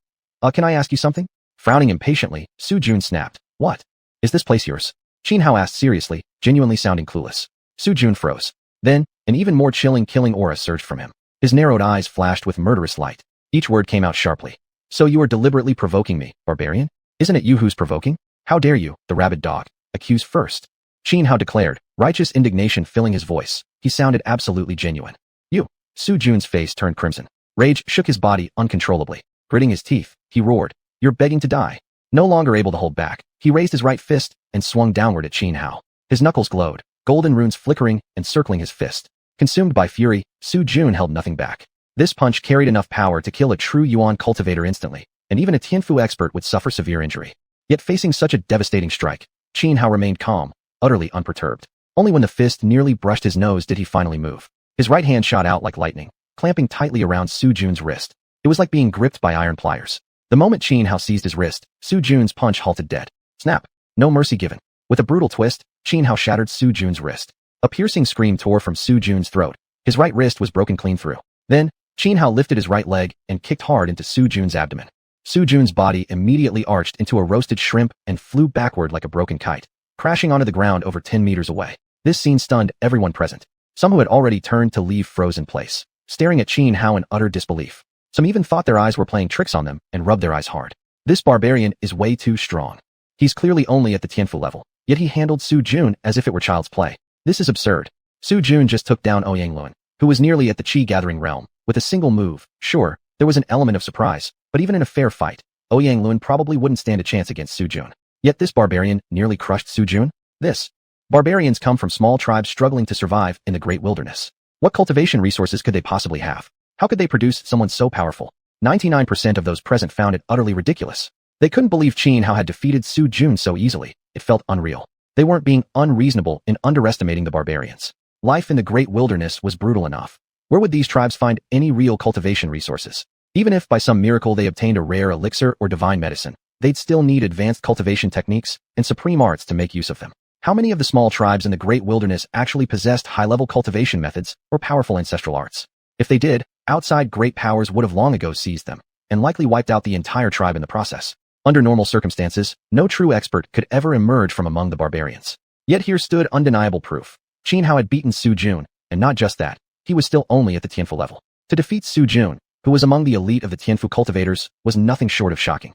Can I ask you something? Frowning impatiently, Su Jun snapped. What? Is this place yours? Qin Hao asked seriously, genuinely sounding clueless. Su Jun froze. Then, an even more chilling killing aura surged from him. His narrowed eyes flashed with murderous light. Each word came out sharply. So you are deliberately provoking me, barbarian? Isn't it you who's provoking? How dare you, the rabid dog, accuse first? Qin Hao declared, righteous indignation filling his voice. He sounded absolutely genuine. You. Su Jun's face turned crimson. Rage shook his body uncontrollably. Gritting his teeth, he roared. You're begging to die. No longer able to hold back, he raised his right fist and swung downward at Qin Hao. His knuckles glowed, golden runes flickering and circling his fist. Consumed by fury, Su Jun held nothing back. This punch carried enough power to kill a true Yuan cultivator instantly, and even a Tianfu expert would suffer severe injury. Yet facing such a devastating strike, Qin Hao remained calm, utterly unperturbed. Only when the fist nearly brushed his nose did he finally move. His right hand shot out like lightning, clamping tightly around Su Jun's wrist. It was like being gripped by iron pliers. The moment Qin Hao seized his wrist, Su Jun's punch halted dead. Snap! No mercy given. With a brutal twist, Qin Hao shattered Su Jun's wrist. A piercing scream tore from Su Jun's throat. His right wrist was broken clean through. Then, Qin Hao lifted his right leg and kicked hard into Su Jun's abdomen. Su Jun's body immediately arched into a roasted shrimp and flew backward like a broken kite, crashing onto the ground over 10 meters away. This scene stunned everyone present. Some who had already turned to leave froze in place, staring at Qin Hao in utter disbelief. Some even thought their eyes were playing tricks on them and rubbed their eyes hard. This barbarian is way too strong. He's clearly only at the Tianfu level, yet he handled Su Jun as if it were child's play. This is absurd. Su Jun just took down Ouyang who was nearly at the Qi gathering realm, with a single move. Sure, there was an element of surprise, but even in a fair fight, Ouyang probably wouldn't stand a chance against Su Jun. Yet this barbarian nearly crushed Su Jun? Barbarians come from small tribes struggling to survive in the great wilderness. What cultivation resources could they possibly have? How could they produce someone so powerful? 99% of those present found it utterly ridiculous. They couldn't believe Xianhao had defeated Su Jun so easily. It felt unreal. They weren't being unreasonable in underestimating the barbarians. Life in the great wilderness was brutal enough. Where would these tribes find any real cultivation resources? Even if by some miracle they obtained a rare elixir or divine medicine, they'd still need advanced cultivation techniques and supreme arts to make use of them. How many of the small tribes in the great wilderness actually possessed high-level cultivation methods or powerful ancestral arts? If they did, outside great powers would have long ago seized them, and likely wiped out the entire tribe in the process. Under normal circumstances, no true expert could ever emerge from among the barbarians. Yet here stood undeniable proof. Xianhao had beaten Su Jun, and not just that, he was still only at the Tianfu level. To defeat Su Jun, who was among the elite of the Tianfu cultivators, was nothing short of shocking.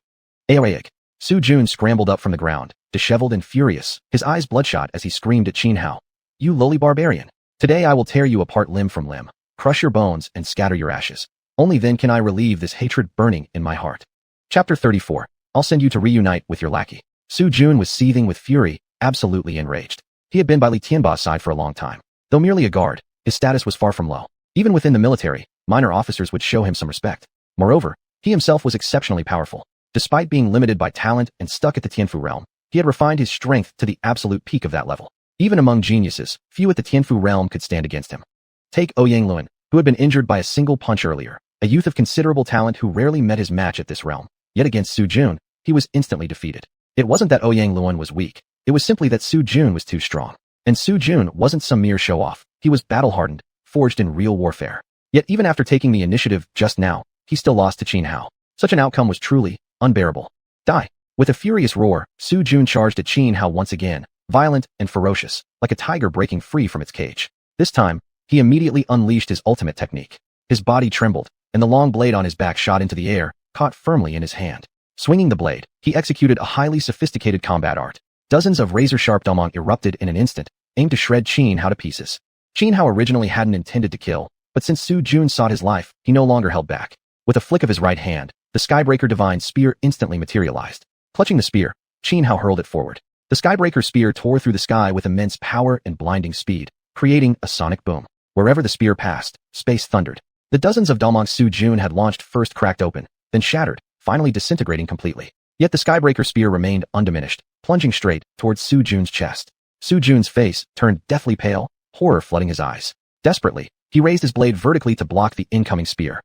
Aoic. Su Jun scrambled up from the ground, disheveled and furious, his eyes bloodshot as he screamed at Xianhao. You lowly barbarian! Today I will tear you apart limb from limb, crush your bones and scatter your ashes. Only then can I relieve this hatred burning in my heart. Chapter 34. I'll send you to reunite with your lackey. Su Jun was seething with fury, absolutely enraged. He had been by Li Tianba's side for a long time. Though merely a guard, his status was far from low. Even within the military, minor officers would show him some respect. Moreover, he himself was exceptionally powerful. Despite being limited by talent and stuck at the Tianfu realm, he had refined his strength to the absolute peak of that level. Even among geniuses, few at the Tianfu realm could stand against him. Take Ouyang who had been injured by a single punch earlier, a youth of considerable talent who rarely met his match at this realm. Yet against Su Jun, he was instantly defeated. It wasn't that Ouyang was weak, it was simply that Su Jun was too strong. And Su Jun wasn't some mere show-off, he was battle-hardened, forged in real warfare. Yet even after taking the initiative just now, he still lost to Xianhao. Such an outcome was truly unbearable. Die! With a furious roar, Su Jun charged at Xianhao once again, violent and ferocious, like a tiger breaking free from its cage. This time, he immediately unleashed his ultimate technique. His body trembled, and the long blade on his back shot into the air, caught firmly in his hand. Swinging the blade, he executed a highly sophisticated combat art. Dozens of razor-sharp damang erupted in an instant, aimed to shred Xianhao to pieces. Xianhao originally hadn't intended to kill, but since Su Jun sought his life, he no longer held back. With a flick of his right hand, the Skybreaker Divine Spear instantly materialized. Clutching the spear, Xianhao hurled it forward. The Skybreaker Spear tore through the sky with immense power and blinding speed, creating a sonic boom. Wherever the spear passed, space thundered. The dozens of damang Su Jun had launched first cracked open, then shattered, finally disintegrating completely. Yet the Skybreaker Spear remained undiminished, plunging straight towards Su Jun's chest. Su Jun's face turned deathly pale, horror flooding his eyes. Desperately, he raised his blade vertically to block the incoming spear.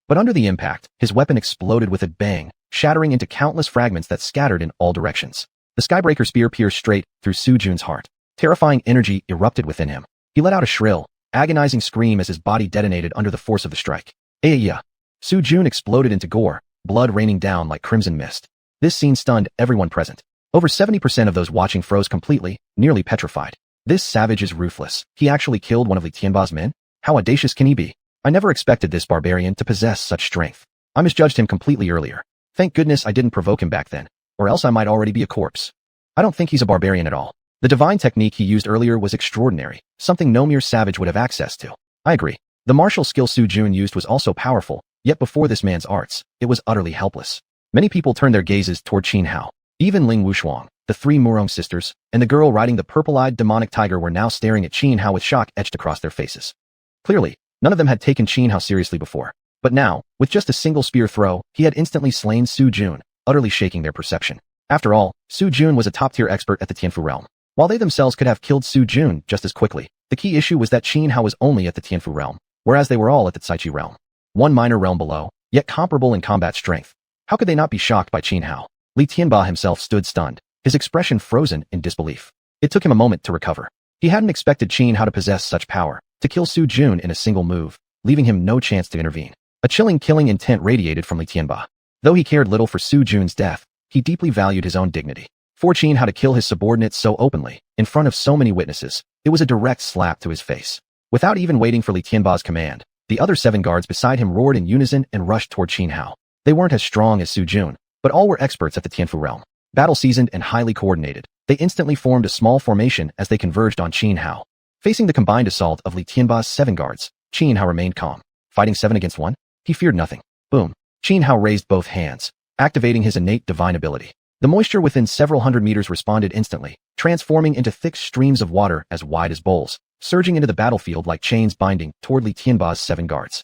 But under the impact, his weapon exploded with a bang, shattering into countless fragments that scattered in all directions. The Skybreaker Spear pierced straight through Su Jun's heart. Terrifying energy erupted within him. He let out a shrill, agonizing scream as his body detonated under the force of the strike. Aya! Su Jun exploded into gore, blood raining down like crimson mist. This scene stunned everyone present. Over 70% of those watching froze completely, nearly petrified. This savage is ruthless. He actually killed one of Li Tianba's men? How audacious can he be? I never expected this barbarian to possess such strength. I misjudged him completely earlier. Thank goodness I didn't provoke him back then, or else I might already be a corpse. I don't think he's a barbarian at all. The divine technique he used earlier was extraordinary, something no mere savage would have access to. I agree. The martial skill Su Jun used was also powerful, yet before this man's arts, it was utterly helpless. Many people turned their gazes toward Xianhao. Even Ling Wushuang, the three Murong sisters, and the girl riding the purple-eyed demonic tiger were now staring at Xianhao with shock etched across their faces. Clearly, none of them had taken Xianhao seriously before. But now, with just a single spear throw, he had instantly slain Su Jun, utterly shaking their perception. After all, Su Jun was a top-tier expert at the Tianfu realm. While they themselves could have killed Su Jun just as quickly, the key issue was that Xianhao was only at the Tianfu realm, whereas they were all at the Caiqi realm. One minor realm below, yet comparable in combat strength. How could they not be shocked by Xianhao? Li Tianba himself stood stunned, his expression frozen in disbelief. It took him a moment to recover. He hadn't expected Xianhao to possess such power, to kill Su Jun in a single move, leaving him no chance to intervene. A chilling killing intent radiated from Li Tianba. Though he cared little for Su Jun's death, he deeply valued his own dignity. For Xianhao to kill his subordinates so openly, in front of so many witnesses, it was a direct slap to his face. Without even waiting for Li Tianba's command, the other 7 guards beside him roared in unison and rushed toward Xianhao. They weren't as strong as Su Jun, But all were experts at the Tianfu realm. Battle-seasoned and highly coordinated, they instantly formed a small formation as they converged on Qin Hao. Facing the combined assault of Li Tianba's 7 guards, Qin Hao remained calm. Fighting 7 against 1? He feared nothing. Boom. Qin Hao raised both hands, activating his innate divine ability. The moisture within several hundred meters responded instantly, transforming into thick streams of water as wide as bowls, surging into the battlefield like chains binding toward Li Tianba's 7 guards.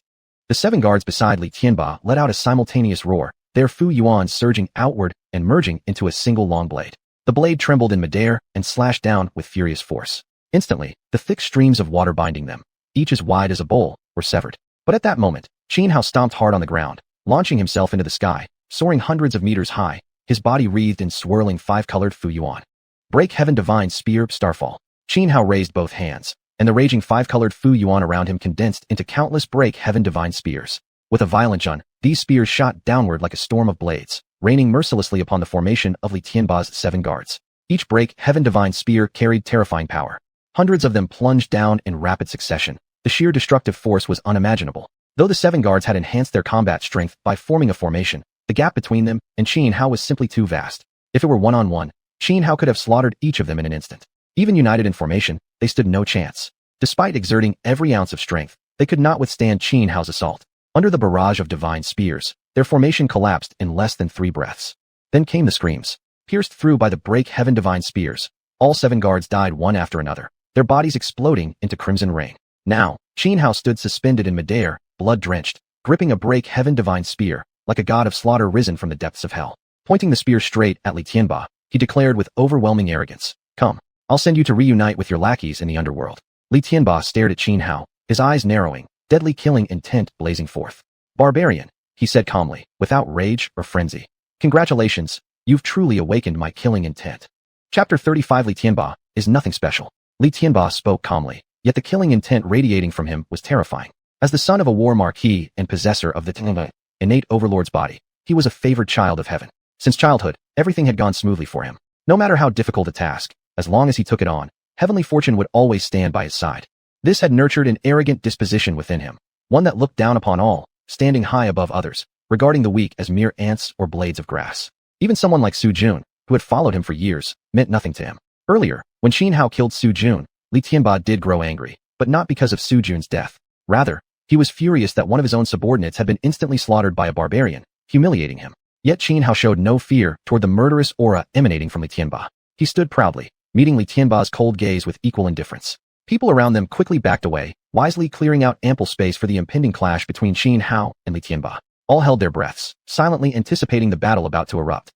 The 7 guards beside Li Tianba let out a simultaneous roar, their fu-yuan surging outward and merging into a single long blade. The blade trembled in midair and slashed down with furious force. Instantly, the thick streams of water binding them, each as wide as a bowl, were severed. But at that moment, Qin Hao stomped hard on the ground, launching himself into the sky, soaring hundreds of meters high, his body wreathed in swirling 5-colored fu-yuan. Break Heaven Divine Spear Starfall. Qin Hao raised both hands, and the raging 5-colored fu-yuan around him condensed into countless Break Heaven Divine Spears. With a violent jun, these spears shot downward like a storm of blades, raining mercilessly upon the formation of Li Tianba's 7 guards. Each Break Heaven Divine Spear carried terrifying power. Hundreds of them plunged down in rapid succession. The sheer destructive force was unimaginable. Though the 7 guards had enhanced their combat strength by forming a formation, the gap between them and Qin Hao was simply too vast. If it were one-on-one, Qin Hao could have slaughtered each of them in an instant. Even united in formation, they stood no chance. Despite exerting every ounce of strength, they could not withstand Qin Hao's assault. Under the barrage of divine spears, their formation collapsed in less than 3 breaths. Then came the screams. Pierced through by the Break Heaven Divine Spears, all 7 guards died one after another, their bodies exploding into crimson rain. Now, Qin Hao stood suspended in midair, blood-drenched, gripping a Break Heaven Divine Spear, like a god of slaughter risen from the depths of hell. Pointing the spear straight at Li Tianba, he declared with overwhelming arrogance, "Come, I'll send you to reunite with your lackeys in the underworld." Li Tianba stared at Qin Hao, his eyes narrowing, deadly killing intent blazing forth. "Barbarian," he said calmly, without rage or frenzy. "Congratulations, you've truly awakened my killing intent." Chapter 35 Li Tianba is nothing special. Li Tianba spoke calmly, yet the killing intent radiating from him was terrifying. As the son of a war marquis and possessor of the innate overlord's body, he was a favored child of heaven. Since childhood, everything had gone smoothly for him. No matter how difficult a task, as long as he took it on, heavenly fortune would always stand by his side. This had nurtured an arrogant disposition within him, one that looked down upon all, standing high above others, regarding the weak as mere ants or blades of grass. Even someone like Su Jun, who had followed him for years, meant nothing to him. Earlier, when Qin Hao killed Su Jun, Li Tianba did grow angry, but not because of Su Jun's death. Rather, he was furious that one of his own subordinates had been instantly slaughtered by a barbarian, humiliating him. Yet Qin Hao showed no fear toward the murderous aura emanating from Li Tianba. He stood proudly, meeting Li Tianba's cold gaze with equal indifference. People around them quickly backed away, wisely clearing out ample space for the impending clash between Qin Hao and Li Tianba. All held their breaths, silently anticipating the battle about to erupt.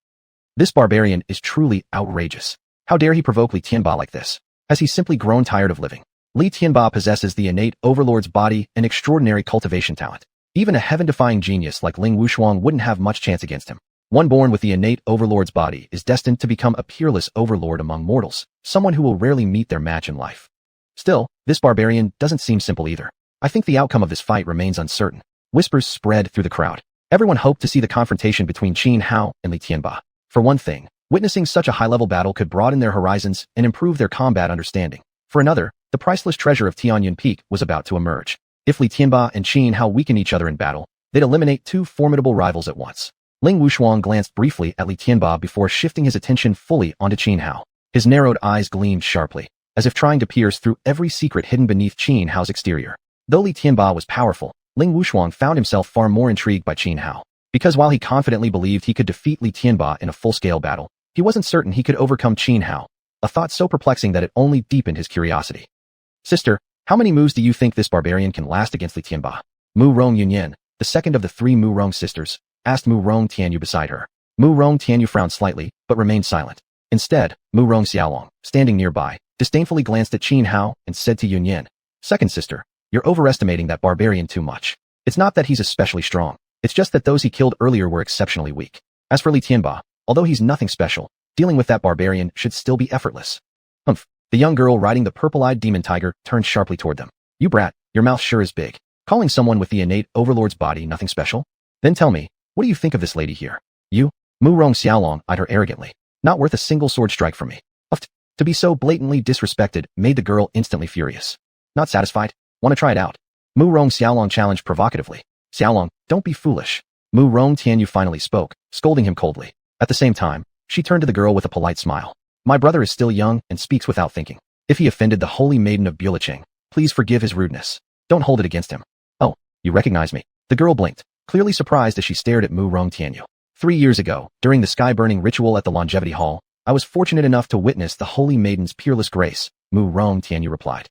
This barbarian is truly outrageous. How dare he provoke Li Tianba like this? Has he simply grown tired of living? Li Tianba possesses the innate overlord's body and extraordinary cultivation talent. Even a heaven-defying genius like Ling Wuxuang wouldn't have much chance against him. One born with the innate overlord's body is destined to become a peerless overlord among mortals, someone who will rarely meet their match in life. Still, this barbarian doesn't seem simple either. I think the outcome of this fight remains uncertain. Whispers spread through the crowd. Everyone hoped to see the confrontation between Qin Hao and Li Tianba. For one thing, witnessing such a high-level battle could broaden their horizons and improve their combat understanding. For another, the priceless treasure of Tianyuan Peak was about to emerge. If Li Tianba and Qin Hao weaken each other in battle, they'd eliminate 2 formidable rivals at once. Ling Wuxuang glanced briefly at Li Tianba before shifting his attention fully onto Qin Hao. His narrowed eyes gleamed sharply, as if trying to pierce through every secret hidden beneath Qin Hao's exterior. Though Li Tianba was powerful, Ling Wuxuang found himself far more intrigued by Qin Hao. Because while he confidently believed he could defeat Li Tianba in a full-scale battle, he wasn't certain he could overcome Qin Hao, a thought so perplexing that it only deepened his curiosity. "Sister, how many moves do you think this barbarian can last against Li Tianba?" Mu Rong Yunyan, the second of the 3 Mu Rong sisters, asked Mu Rong Tianyu beside her. Mu Rong Tianyu frowned slightly, but remained silent. Instead, Mu Rong Xiaolong, standing nearby, disdainfully glanced at Qin Hao and said to Yunyan, "Second sister, you're overestimating that barbarian too much. It's not that he's especially strong, it's just that those he killed earlier were exceptionally weak. As for Li Tianba, although he's nothing special, dealing with that barbarian should still be effortless." Humph. The young girl riding the purple-eyed demon tiger turned sharply toward them. "You brat, your mouth sure is big. Calling someone with the innate overlord's body nothing special? Then tell me, what do you think of this lady here? You?" Mu Rong Xiaolong eyed her arrogantly. "Not worth a single sword strike from me." To be so blatantly disrespected made the girl instantly furious. Not satisfied? Want to try it out? Mu Rong Xiaolong challenged provocatively. "Xiaolong, don't be foolish. Mu Rong Tianyu finally spoke, scolding him coldly. At the same time, she turned to the girl with a polite smile. My brother is still young and speaks without thinking. If he offended the holy maiden of Bulecheng, please forgive his rudeness. Don't hold it against him. Oh, you recognize me. The girl blinked, clearly surprised as she stared at Mu Rong Tianyu. 3 years ago, during the sky-burning ritual at the Longevity Hall, I was fortunate enough to witness the holy maiden's peerless grace, Mu Rong Tianyu replied.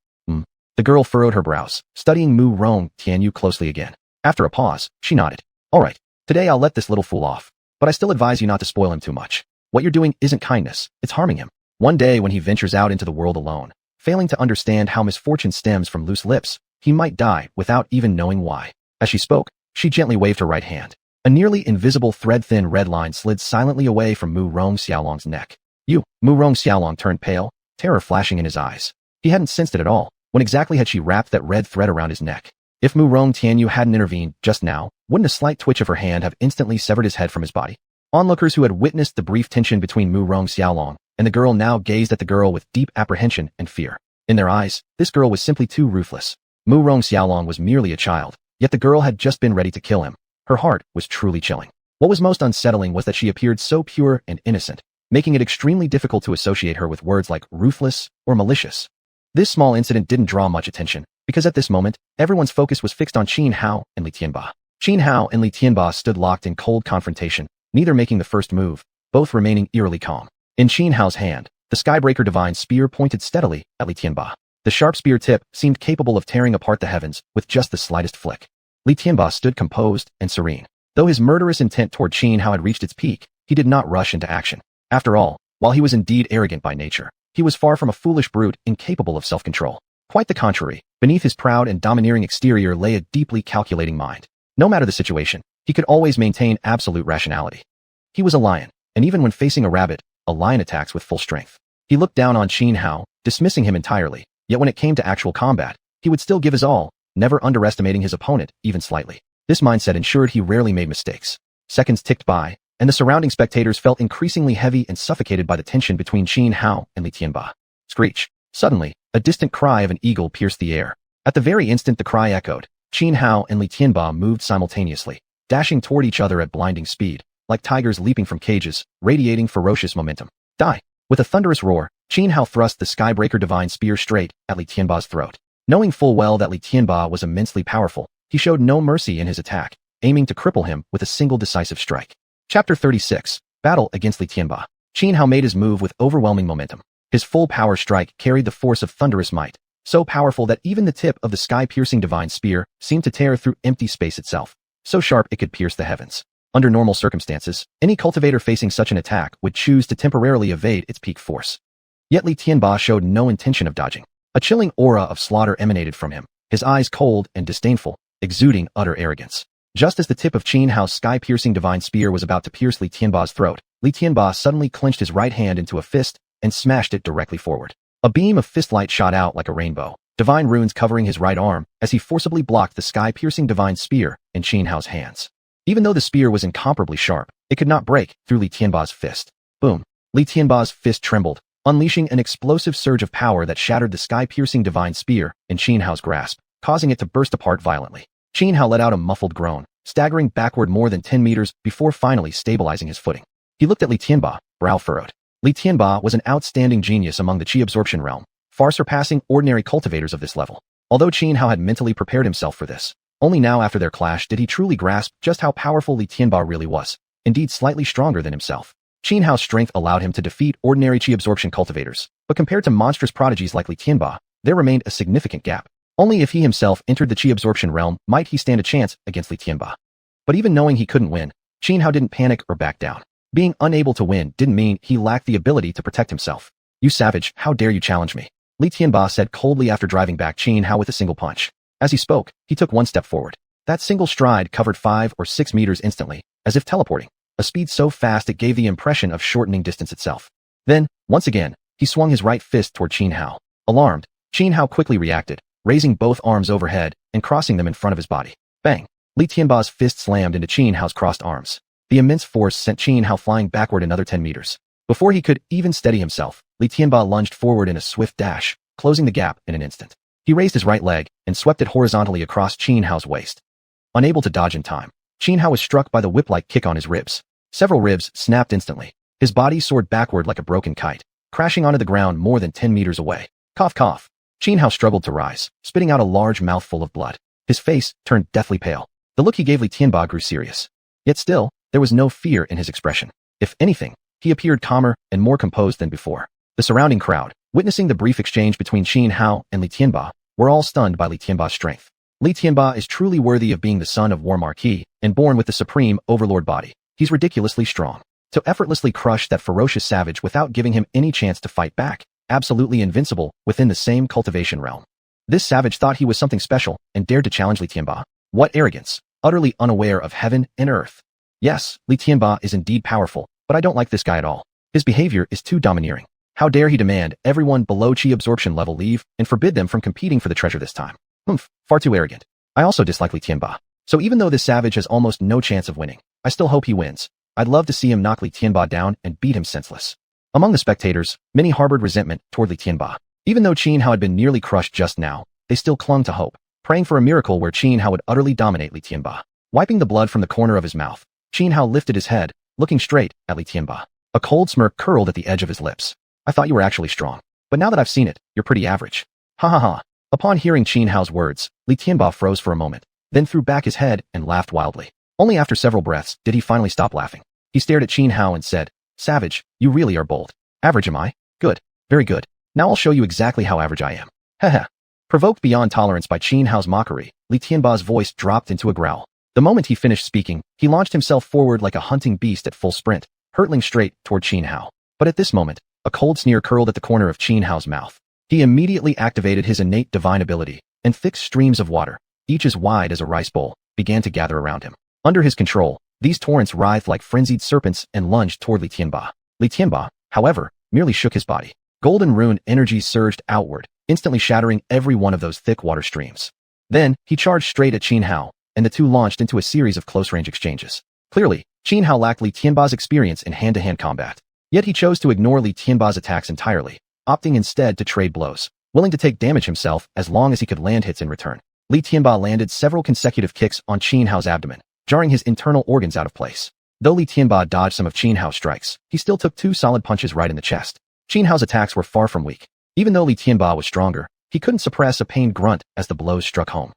The girl furrowed her brows, studying Mu Rong Tianyu closely again. After a pause, she nodded. All right, today I'll let this little fool off. But I still advise you not to spoil him too much. What you're doing isn't kindness, it's harming him. One day when he ventures out into the world alone, failing to understand how misfortune stems from loose lips, he might die without even knowing why. As she spoke, she gently waved her right hand. A nearly invisible thread-thin red line slid silently away from Mu Rong Xiaolong's neck. Mu Rong Xiaolong turned pale, terror flashing in his eyes. He hadn't sensed it at all. When exactly had she wrapped that red thread around his neck? If Mu Rong Tianyu hadn't intervened just now, wouldn't a slight twitch of her hand have instantly severed his head from his body? Onlookers who had witnessed the brief tension between Mu Rong Xiaolong and the girl now gazed at the girl with deep apprehension and fear. In their eyes, this girl was simply too ruthless. Mu Rong Xiaolong was merely a child, yet the girl had just been ready to kill him. Her heart was truly chilling. What was most unsettling was that she appeared so pure and innocent, making it extremely difficult to associate her with words like ruthless or malicious. This small incident didn't draw much attention, because at this moment, everyone's focus was fixed on Qin Hao and Li Tianba. Qin Hao and Li Tianba stood locked in cold confrontation, neither making the first move, both remaining eerily calm. In Qin Hao's hand, the Skybreaker Divine Spear pointed steadily at Li Tianba. The sharp spear tip seemed capable of tearing apart the heavens with just the slightest flick. Li Tianba stood composed and serene. Though his murderous intent toward Qin Hao had reached its peak, he did not rush into action. After all, while he was indeed arrogant by nature, he was far from a foolish brute incapable of self-control. Quite the contrary, beneath his proud and domineering exterior lay a deeply calculating mind. No matter the situation, he could always maintain absolute rationality. He was a lion, and even when facing a rabbit, a lion attacks with full strength. He looked down on Qin Hao, dismissing him entirely, yet when it came to actual combat, he would still give his all, never underestimating his opponent, even slightly. This mindset ensured he rarely made mistakes. Seconds ticked by, and the surrounding spectators felt increasingly heavy and suffocated by the tension between Qin Hao and Li Tianba. Screech. Suddenly, a distant cry of an eagle pierced the air. At the very instant the cry echoed, Qin Hao and Li Tianba moved simultaneously, dashing toward each other at blinding speed, like tigers leaping from cages, radiating ferocious momentum. Die! With a thunderous roar, Qin Hao thrust the Skybreaker Divine Spear straight at Li Tianba's throat. Knowing full well that Li Tianba was immensely powerful, he showed no mercy in his attack, aiming to cripple him with a single decisive strike. Chapter 36. Battle against Li Tianba. Qin Hao made his move with overwhelming momentum. His full power strike carried the force of thunderous might, so powerful that even the tip of the sky-piercing divine spear seemed to tear through empty space itself, so sharp it could pierce the heavens. Under normal circumstances, any cultivator facing such an attack would choose to temporarily evade its peak force. Yet Li Tianba showed no intention of dodging. A chilling aura of slaughter emanated from him, his eyes cold and disdainful, exuding utter arrogance. Just as the tip of Qin Hao's sky-piercing divine spear was about to pierce Li Tianba's throat, Li Tianba suddenly clenched his right hand into a fist and smashed it directly forward. A beam of fist light shot out like a rainbow, divine runes covering his right arm as he forcibly blocked the sky-piercing divine spear in Qin Hao's hands. Even though the spear was incomparably sharp, it could not break through Li Tianba's fist. Boom! Li Tianba's fist trembled, unleashing an explosive surge of power that shattered the sky-piercing divine spear in Qin Hao's grasp, causing it to burst apart violently. Qin Hao let out a muffled groan, staggering backward more than 10 meters before finally stabilizing his footing. He looked at Li Tianba, brow furrowed. Li Tianba was an outstanding genius among the Qi absorption realm, far surpassing ordinary cultivators of this level. Although Qin Hao had mentally prepared himself for this, only now after their clash did he truly grasp just how powerful Li Tianba really was, indeed slightly stronger than himself. Qin Hao's strength allowed him to defeat ordinary Qi absorption cultivators, but compared to monstrous prodigies like Li Tianba, there remained a significant gap. Only if he himself entered the Qi absorption realm might he stand a chance against Li Tianba. But even knowing he couldn't win, Qin Hao didn't panic or back down. Being unable to win didn't mean he lacked the ability to protect himself. You savage, how dare you challenge me? Li Tianba said coldly after driving back Qin Hao with a single punch. As he spoke, he took one step forward. That single stride covered 5 or 6 meters instantly, as if teleporting, a speed so fast it gave the impression of shortening distance itself. Then, once again, he swung his right fist toward Qin Hao. Alarmed, Qin Hao quickly reacted, raising both arms overhead and crossing them in front of his body. Bang! Li Tianba's fist slammed into Qin Hao's crossed arms. The immense force sent Qin Hao flying backward another 10 meters. Before he could even steady himself, Li Tianba lunged forward in a swift dash, closing the gap in an instant. He raised his right leg and swept it horizontally across Qin Hao's waist. Unable to dodge in time, Xianhua was struck by the whip-like kick on his ribs. Several ribs snapped instantly. His body soared backward like a broken kite, crashing onto the ground more than 10 meters away. Cough, cough. Xianhua struggled to rise, spitting out a large mouthful of blood. His face turned deathly pale. The look he gave Li Tianba grew serious. Yet still, there was no fear in his expression. If anything, he appeared calmer and more composed than before. The surrounding crowd, witnessing the brief exchange between Xianhua and Li Tianba, were all stunned by Li Tianba's strength. Li Tianba is truly worthy of being the son of War Marquis and born with the supreme overlord body. He's ridiculously strong. To effortlessly crush that ferocious savage without giving him any chance to fight back, absolutely invincible within the same cultivation realm. This savage thought he was something special and dared to challenge Li Tianba. What arrogance, utterly unaware of heaven and earth. Yes, Li Tianba is indeed powerful, but I don't like this guy at all. His behavior is too domineering. How dare he demand everyone below chi absorption level leave and forbid them from competing for the treasure this time. Far too arrogant. I also dislike Li Tianba. So even though this savage has almost no chance of winning, I still hope he wins. I'd love to see him knock Li Tianba down and beat him senseless. Among the spectators, many harbored resentment toward Li Tianba. Even though Xianhua had been nearly crushed just now, they still clung to hope, praying for a miracle where Xianhua would utterly dominate Li Tianba. Wiping the blood from the corner of his mouth, Xianhua lifted his head, looking straight at Li Tianba. A cold smirk curled at the edge of his lips. I thought you were actually strong, but now that I've seen it, you're pretty average. Ha ha ha. Upon hearing Xianhua's words, Li Tianba froze for a moment, then threw back his head and laughed wildly. Only after several breaths did he finally stop laughing. He stared at Xianhua and said, "Savage, you really are bold. Average am I? Good. Very good. Now I'll show you exactly how average I am." Heh. Provoked beyond tolerance by Xianhua's mockery, Li Tianba's voice dropped into a growl. The moment he finished speaking, he launched himself forward like a hunting beast at full sprint, hurtling straight toward Xianhua. But at this moment, a cold sneer curled at the corner of Xianhua's mouth. He immediately activated his innate divine ability, and thick streams of water, each as wide as a rice bowl, began to gather around him. Under his control, these torrents writhed like frenzied serpents and lunged toward Li Tianba. Li Tianba, however, merely shook his body. Golden rune energy surged outward, instantly shattering every one of those thick water streams. Then, he charged straight at Xianhua, and the two launched into a series of close-range exchanges. Clearly, Xianhua lacked Li Tianba's experience in hand-to-hand combat. Yet he chose to ignore Li Tianba's attacks entirely, opting instead to trade blows, willing to take damage himself as long as he could land hits in return. Li Tianba landed several consecutive kicks on Xianhua's abdomen, jarring his internal organs out of place. Though Li Tianba dodged some of Xianhua's strikes, he still took 2 solid punches right in the chest. Xianhua's attacks were far from weak. Even though Li Tianba was stronger, he couldn't suppress a pained grunt as the blows struck home.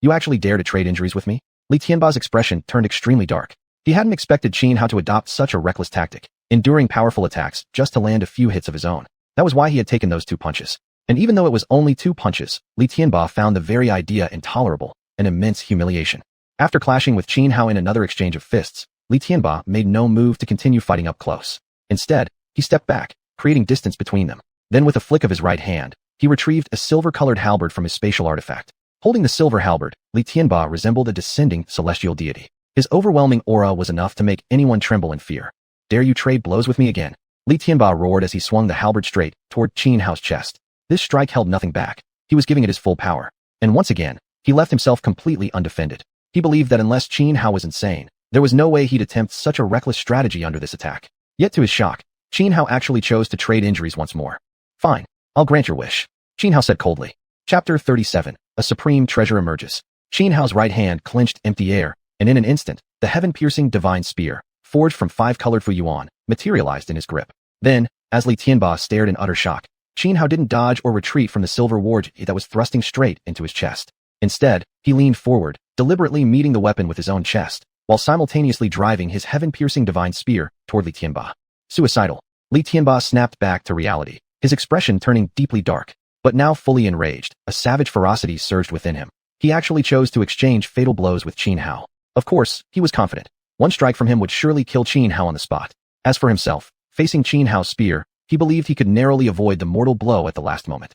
You actually dare to trade injuries with me? Li Tianba's expression turned extremely dark. He hadn't expected Xianhua to adopt such a reckless tactic, enduring powerful attacks just to land a few hits of his own. That was why he had taken those 2 punches. And even though it was only 2 punches, Li Tianba found the very idea intolerable, an immense humiliation. After clashing with Xianhua in another exchange of fists, Li Tianba made no move to continue fighting up close. Instead, he stepped back, creating distance between them. Then with a flick of his right hand, he retrieved a silver-colored halberd from his spatial artifact. Holding the silver halberd, Li Tianba resembled a descending celestial deity. His overwhelming aura was enough to make anyone tremble in fear. "Dare you trade blows with me again?" Li Tianba roared as he swung the halberd straight toward Xianhua's chest. This strike held nothing back. He was giving it his full power. And once again, he left himself completely undefended. He believed that unless Xianhua was insane, there was no way he'd attempt such a reckless strategy under this attack. Yet to his shock, Xianhua actually chose to trade injuries once more. "Fine, I'll grant your wish," Xianhua said coldly. Chapter 37. A supreme treasure emerges. Xianhua's right hand clenched empty air, and in an instant, the heaven-piercing divine spear, forged from 5-colored xiuxian, materialized in his grip. Then, as Li Tianba stared in utter shock, Xianhua didn't dodge or retreat from the silver warge that was thrusting straight into his chest. Instead, he leaned forward, deliberately meeting the weapon with his own chest, while simultaneously driving his heaven-piercing divine spear toward Li Tianba. Suicidal. Li Tianba snapped back to reality, his expression turning deeply dark. But now fully enraged, a savage ferocity surged within him. He actually chose to exchange fatal blows with Xianhua. Of course, he was confident. One strike from him would surely kill Xianhua on the spot. As for himself, facing Xianhua's spear, he believed he could narrowly avoid the mortal blow at the last moment.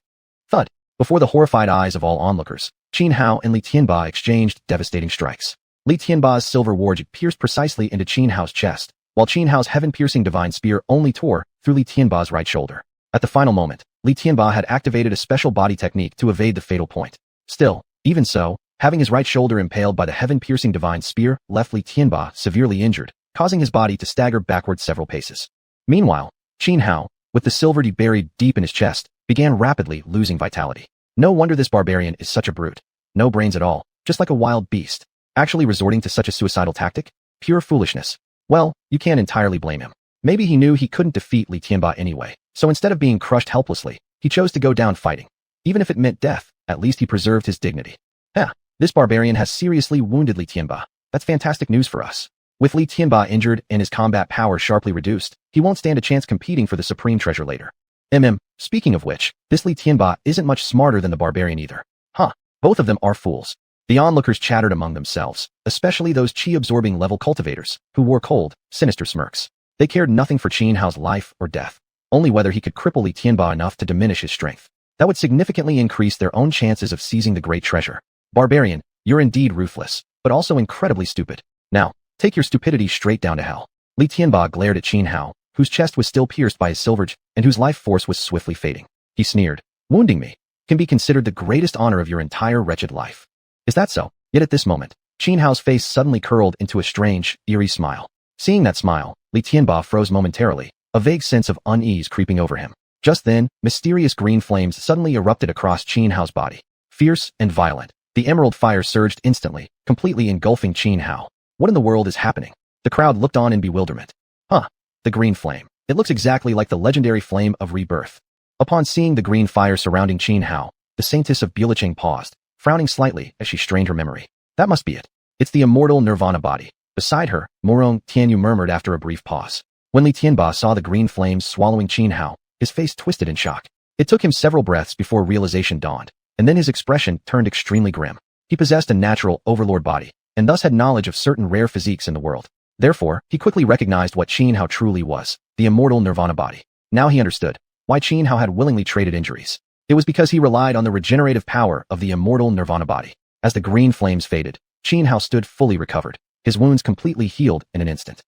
Thud! Before the horrified eyes of all onlookers, Xianhua and Li Tianba exchanged devastating strikes. Li Tianba's silver warge pierced precisely into Xianhua's chest, while Xianhua's heaven-piercing divine spear only tore through Li Tianba's right shoulder. At the final moment, Li Tianba had activated a special body technique to evade the fatal point. Still, even so, having his right shoulder impaled by the heaven-piercing divine spear left Li Tianba severely injured, causing his body to stagger backward several paces. Meanwhile, Xianhua, with the silver buried deep in his chest, began rapidly losing vitality. No wonder this barbarian is such a brute. No brains at all, just like a wild beast. Actually resorting to such a suicidal tactic? Pure foolishness. Well, you can't entirely blame him. Maybe he knew he couldn't defeat Li Tianba anyway, so instead of being crushed helplessly, he chose to go down fighting. Even if it meant death, at least he preserved his dignity. This barbarian has seriously wounded Li Tianba. That's fantastic news for us. With Li Tianba injured and his combat power sharply reduced, he won't stand a chance competing for the supreme treasure later. Speaking of which, this Li Tianba isn't much smarter than the barbarian either. Both of them are fools. The onlookers chattered among themselves, especially those chi-absorbing level cultivators, who wore cold, sinister smirks. They cared nothing for Xianhao's life or death, only whether he could cripple Li Tianba enough to diminish his strength. That would significantly increase their own chances of seizing the great treasure. Barbarian, you're indeed ruthless, but also incredibly stupid. Now, take your stupidity straight down to hell. Li Tianba glared at Xianhao, whose chest was still pierced by his silverge and whose life force was swiftly fading. He sneered. Wounding me can be considered the greatest honor of your entire wretched life. Is that so? Yet at this moment, Xianhao's face suddenly curled into a strange, eerie smile. Seeing that smile, Li Tianba froze momentarily, a vague sense of unease creeping over him. Just then, mysterious green flames suddenly erupted across Xianhao's body. Fierce and violent, the emerald fire surged instantly, completely engulfing Xianhao. What in the world is happening? The crowd looked on in bewilderment. The green flame. It looks exactly like the legendary flame of rebirth. Upon seeing the green fire surrounding Xianhao, the Saintess of Bulicheng paused, frowning slightly as she strained her memory. That must be it. It's the immortal nirvana body. Beside her, Morong Tianyu murmured after a brief pause. When Li Tianba saw the green flames swallowing Xianhao, his face twisted in shock. It took him several breaths before realization dawned, and then his expression turned extremely grim. He possessed a natural overlord body, and thus had knowledge of certain rare physiques in the world. Therefore, he quickly recognized what Xianhao truly was, the immortal nirvana body. Now he understood why Xianhao had willingly traded injuries. It was because he relied on the regenerative power of the immortal nirvana body. As the green flames faded, Xianhao stood fully recovered, his wounds completely healed in an instant.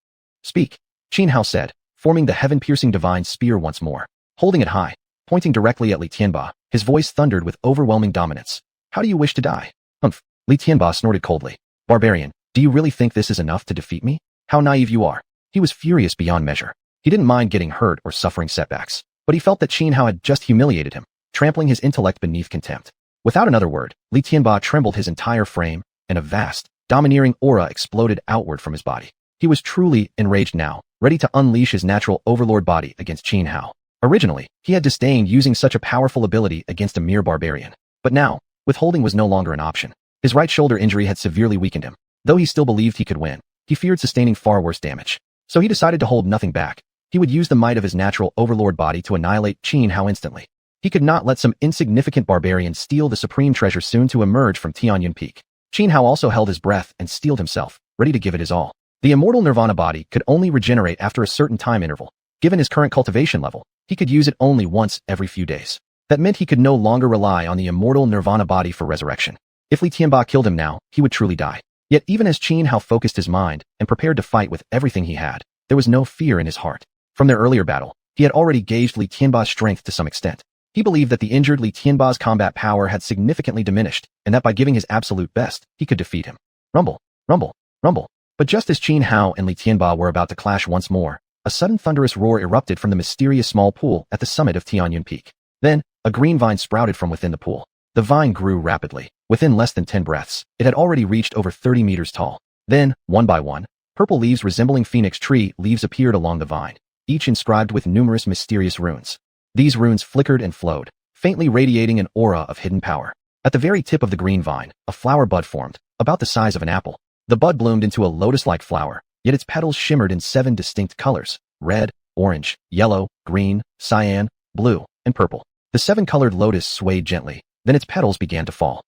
Speak, Xianhao said, forming the heaven-piercing divine spear once more. Holding it high, pointing directly at Li Tianba, his voice thundered with overwhelming dominance. How do you wish to die? Li Tianba snorted coldly. Barbarian, do you really think this is enough to defeat me? How naive you are. He was furious beyond measure. He didn't mind getting hurt or suffering setbacks, but he felt that Xianhao had just humiliated him, trampling his intellect beneath contempt. Without another word, Li Tianba trembled his entire frame, and a vast, domineering aura exploded outward from his body. He was truly enraged now, ready to unleash his natural overlord body against Xianhao. Originally, he had disdained using such a powerful ability against a mere barbarian. But now, withholding was no longer an option. His right shoulder injury had severely weakened him. Though he still believed he could win, he feared sustaining far worse damage. So he decided to hold nothing back. He would use the might of his natural overlord body to annihilate Xianhao instantly. He could not let some insignificant barbarian steal the supreme treasure soon to emerge from Tianyun Peak. Xianhao also held his breath and steeled himself, ready to give it his all. The immortal nirvana body could only regenerate after a certain time interval. Given his current cultivation level, he could use it only once every few days. That meant he could no longer rely on the immortal nirvana body for resurrection. If Li Tianba killed him now, he would truly die. Yet even as Xianhao focused his mind and prepared to fight with everything he had, there was no fear in his heart. From their earlier battle, he had already gauged Li Tianba's strength to some extent. He believed that the injured Li Tianba's combat power had significantly diminished, and that by giving his absolute best, he could defeat him. Rumble, rumble, rumble. But just as Xianhao and Li Tianba were about to clash once more, a sudden thunderous roar erupted from the mysterious small pool at the summit of Tianyun Peak. Then, a green vine sprouted from within the pool. The vine grew rapidly. Within less than 10 breaths, it had already reached over 30 meters tall. Then, one by one, purple leaves resembling phoenix tree leaves appeared along the vine, each inscribed with numerous mysterious runes. These runes flickered and flowed, faintly radiating an aura of hidden power. At the very tip of the green vine, a flower bud formed, about the size of an apple. The bud bloomed into a lotus-like flower, yet its petals shimmered in 7 distinct colors: red, orange, yellow, green, cyan, blue, and purple. The 7-colored lotus swayed gently, then its petals began to fall,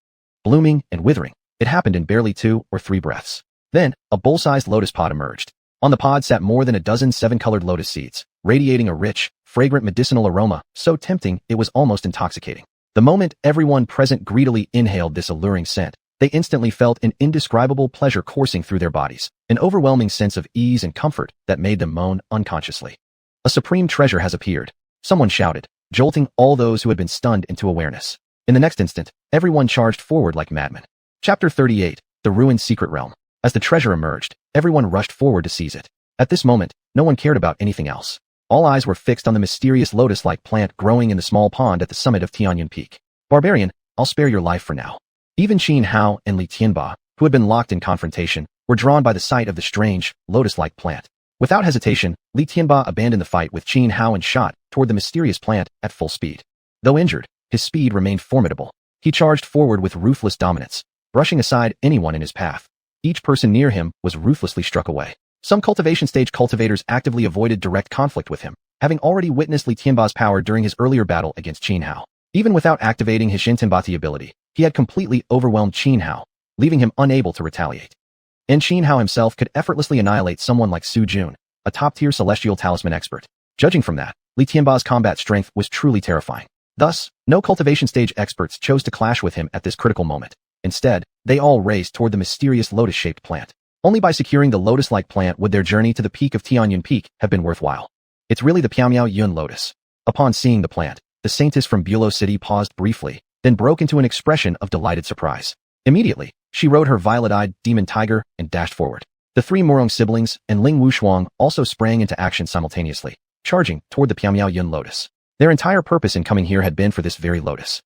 blooming and withering. It happened in barely 2 or 3 breaths. Then, a bowl-sized lotus pod emerged. On the pod sat more than a dozen 7-colored lotus seeds, radiating a rich, fragrant medicinal aroma, so tempting it was almost intoxicating. The moment everyone present greedily inhaled this alluring scent, they instantly felt an indescribable pleasure coursing through their bodies, an overwhelming sense of ease and comfort that made them moan unconsciously. A supreme treasure has appeared, someone shouted, jolting all those who had been stunned into awareness. In the next instant, everyone charged forward like madmen. Chapter 38, The Ruined Secret Realm. As the treasure emerged, everyone rushed forward to seize it. At this moment, no one cared about anything else. All eyes were fixed on the mysterious lotus-like plant growing in the small pond at the summit of Tianyun Peak. Barbarian, I'll spare your life for now. Even Xianhao and Li Tianba, who had been locked in confrontation, were drawn by the sight of the strange, lotus-like plant. Without hesitation, Li Tianba abandoned the fight with Xianhuan and shot toward the mysterious plant at full speed. Though injured, his speed remained formidable. He charged forward with ruthless dominance, brushing aside anyone in his path. Each person near him was ruthlessly struck away. Some cultivation stage cultivators actively avoided direct conflict with him, having already witnessed Li Tianba's power during his earlier battle against Xianhao. Even without activating his Shintenbati ability, he had completely overwhelmed Xianhao, leaving him unable to retaliate. And Xianhao himself could effortlessly annihilate someone like Su Jun, a top-tier celestial talisman expert. Judging from that, Li Tianba's combat strength was truly terrifying. Thus, no cultivation stage experts chose to clash with him at this critical moment. Instead, they all raced toward the mysterious lotus-shaped plant. Only by securing the lotus-like plant would their journey to the peak of Tianyun Peak have been worthwhile. It's really the Piaomiao Yun lotus. Upon seeing the plant, the saintess from Bulow City paused briefly, then broke into an expression of delighted surprise. Immediately, she rode her violet-eyed demon tiger and dashed forward. The three Murong siblings and Ling Wushuang also sprang into action simultaneously, charging toward the Piaomiao Yun lotus. Their entire purpose in coming here had been for this very lotus.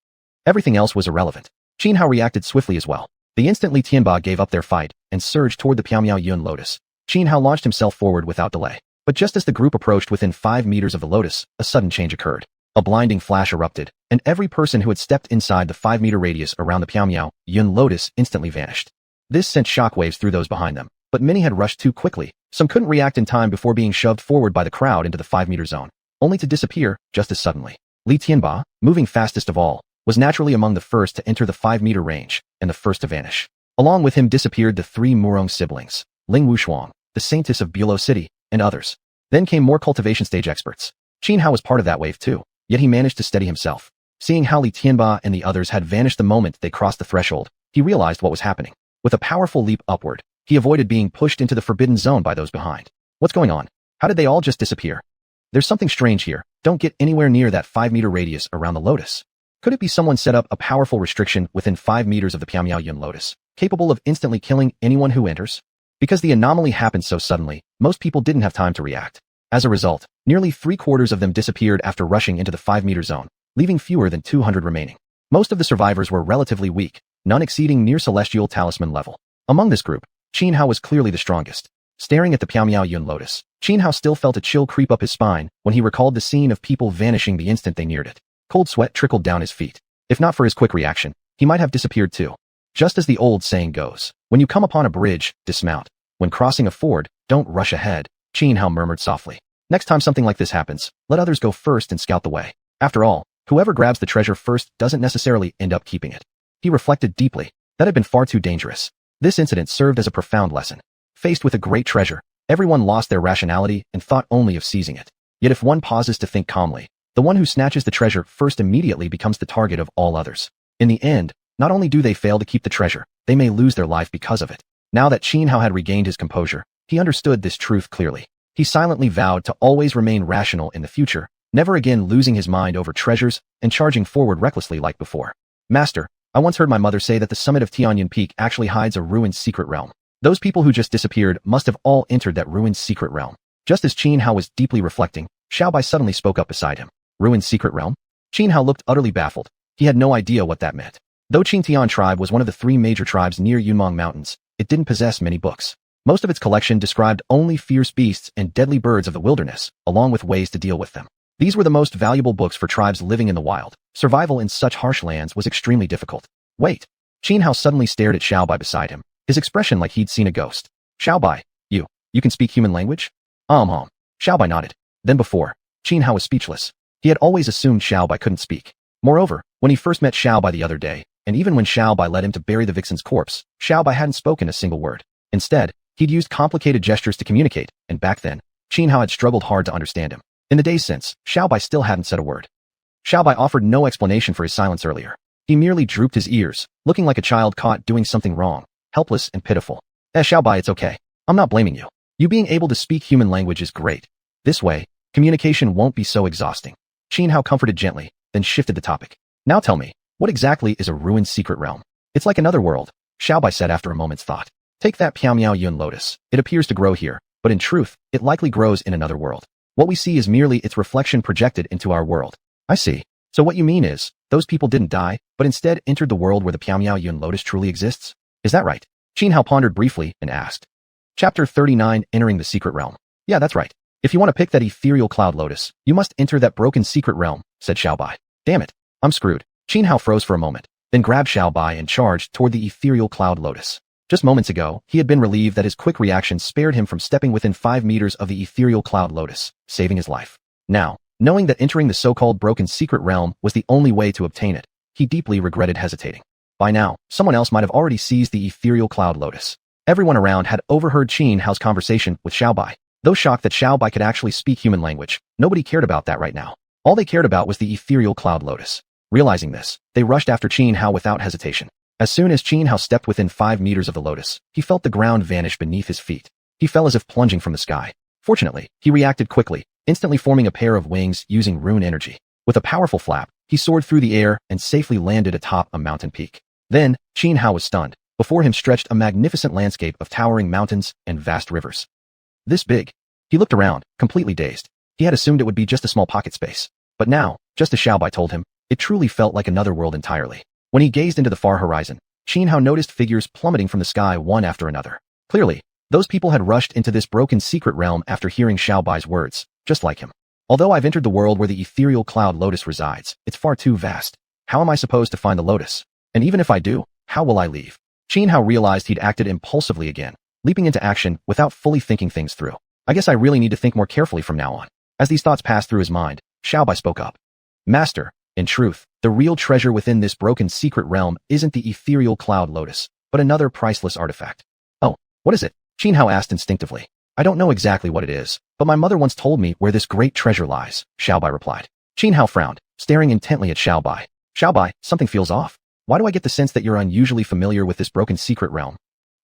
Everything else was irrelevant. Xianhao reacted swiftly as well. The instant Li Tianba gave up their fight and surged toward the Piaomiao Yun lotus, Xianhao launched himself forward without delay. But just as the group approached within 5 meters of the lotus, a sudden change occurred. A blinding flash erupted, and every person who had stepped inside the 5-meter radius around the Piaomiao Yun lotus instantly vanished. This sent shockwaves through those behind them, but many had rushed too quickly. Some couldn't react in time before being shoved forward by the crowd into the 5-meter zone, only to disappear just as suddenly. Li Tianba, moving fastest of all, was naturally among the first to enter the 5-meter range and the first to vanish. Along with him disappeared the 3 Murong siblings, Ling Wushuang, the saintess of Bulow City, and others. Then came more cultivation stage experts. Xianhao was part of that wave too, yet he managed to steady himself. Seeing how Li Tianba and the others had vanished the moment they crossed the threshold, he realized what was happening. With a powerful leap upward, he avoided being pushed into the forbidden zone by those behind. What's going on? How did they all just disappear? There's something strange here. Don't get anywhere near that 5-meter radius around the lotus. Could it be someone set up a powerful restriction within 5 meters of the Piaomiao Yun lotus, capable of instantly killing anyone who enters? Because the anomaly happened so suddenly, most people didn't have time to react. As a result, nearly 3/4 of them disappeared after rushing into the 5-meter zone, leaving fewer than 200 remaining. Most of the survivors were relatively weak, none exceeding near celestial talisman level. Among this group, Xianhao was clearly the strongest. Staring at the Piaomiao Yun lotus, Xianhao still felt a chill creep up his spine when he recalled the scene of people vanishing the instant they neared it. Cold sweat trickled down his feet. If not for his quick reaction, he might have disappeared too. Just as the old saying goes, when you come upon a bridge, dismount. When crossing a ford, don't rush ahead, Xianhao murmured softly. Next time something like this happens, let others go first and scout the way. After all, whoever grabs the treasure first doesn't necessarily end up keeping it. He reflected deeply. That had been far too dangerous. This incident served as a profound lesson. Faced with a great treasure, everyone lost their rationality and thought only of seizing it. Yet if one pauses to think calmly, the one who snatches the treasure first immediately becomes the target of all others. In the end, not only do they fail to keep the treasure, they may lose their life because of it. Now that Xianhao had regained his composure, he understood this truth clearly. He silently vowed to always remain rational in the future, never again losing his mind over treasures and charging forward recklessly like before. Master, I once heard my mother say that the summit of Tianyun Peak actually hides a ruined secret realm. Those people who just disappeared must have all entered that ruined secret realm. Just as Xianhao was deeply reflecting, Xiaobai suddenly spoke up beside him. Ruined secret realm? Xianhao looked utterly baffled. He had no idea what that meant. Though Qingtian tribe was one of the 3 major tribes near Yunmeng Mountains, it didn't possess many books. Most of its collection described only fierce beasts and deadly birds of the wilderness, along with ways to deal with them. These were the most valuable books for tribes living in the wild. Survival in such harsh lands was extremely difficult. Wait. Xianhao suddenly stared at Xiaobai beside him, his expression like he'd seen a ghost. Xiaobai, you can speak human language? Xiaobai nodded. Then before, Xianhao was speechless. He had always assumed Xiaobai couldn't speak. Moreover, when he first met Xiaobai the other day, and even when Xiaobai led him to bury the vixen's corpse, Xiaobai hadn't spoken a single word. Instead, he'd used complicated gestures to communicate, and back then, Xianhao had struggled hard to understand him. In the days since, Xiaobai still hadn't said a word. Xiaobai offered no explanation for his silence earlier. He merely drooped his ears, looking like a child caught doing something wrong, helpless and pitiful. Xiaobai, it's okay. I'm not blaming you. You being able to speak human language is great. This way, communication won't be so exhausting. Xianhao comforted gently, then shifted the topic. Now tell me, what exactly is a ruined secret realm? It's like another world, Xiaobai said after a moment's thought. Take that Piaomiao Yun lotus. It appears to grow here, but in truth, it likely grows in another world. What we see is merely its reflection projected into our world. I see. So what you mean is, those people didn't die, but instead entered the world where the Piaomiao Yun lotus truly exists? Is that right? Qin Hao pondered briefly and asked. Chapter 39, Entering the Secret Realm. Yeah, that's right. If you want to pick that ethereal cloud lotus, you must enter that broken secret realm, said Xiaobai. Damn it, I'm screwed. Qin Hao froze for a moment, then grabbed Xiaobai and charged toward the ethereal cloud lotus. Just moments ago, he had been relieved that his quick reaction spared him from stepping within 5 meters of the ethereal cloud lotus, saving his life. Now, knowing that entering the so-called broken secret realm was the only way to obtain it, he deeply regretted hesitating. By now, someone else might have already seized the ethereal cloud lotus. Everyone around had overheard Qin Hao's conversation with Xiaobai. Though shocked that Xiaobai could actually speak human language, nobody cared about that right now. All they cared about was the ethereal cloud lotus. Realizing this, they rushed after Qin Hao without hesitation. As soon as Qin Hao stepped within 5 meters of the lotus, he felt the ground vanish beneath his feet. He fell as if plunging from the sky. Fortunately, he reacted quickly, instantly forming a pair of wings using rune energy. With a powerful flap, he soared through the air and safely landed atop a mountain peak. Then, Qin Hao was stunned. Before him stretched a magnificent landscape of towering mountains and vast rivers. This big. He looked around, completely dazed. He had assumed it would be just a small pocket space. But now, just as Xiaobai told him, it truly felt like another world entirely. When he gazed into the far horizon, Qin Hao noticed figures plummeting from the sky one after another. Clearly, those people had rushed into this broken secret realm after hearing Xiaobai's words, just like him. Although I've entered the world where the ethereal cloud lotus resides, it's far too vast. How am I supposed to find the lotus? And even if I do, how will I leave? Qin Hao realized he'd acted impulsively again, leaping into action without fully thinking things through. I guess I really need to think more carefully from now on. As these thoughts passed through his mind, Xiaobai spoke up. Master, in truth, the real treasure within this broken secret realm isn't the ethereal cloud lotus, but another priceless artifact. Oh, what is it? Qin Hao asked instinctively. I don't know exactly what it is, but my mother once told me where this great treasure lies, Xiaobai replied. Qin Hao frowned, staring intently at Xiaobai. Xiaobai, something feels off. Why do I get the sense that you're unusually familiar with this broken secret realm?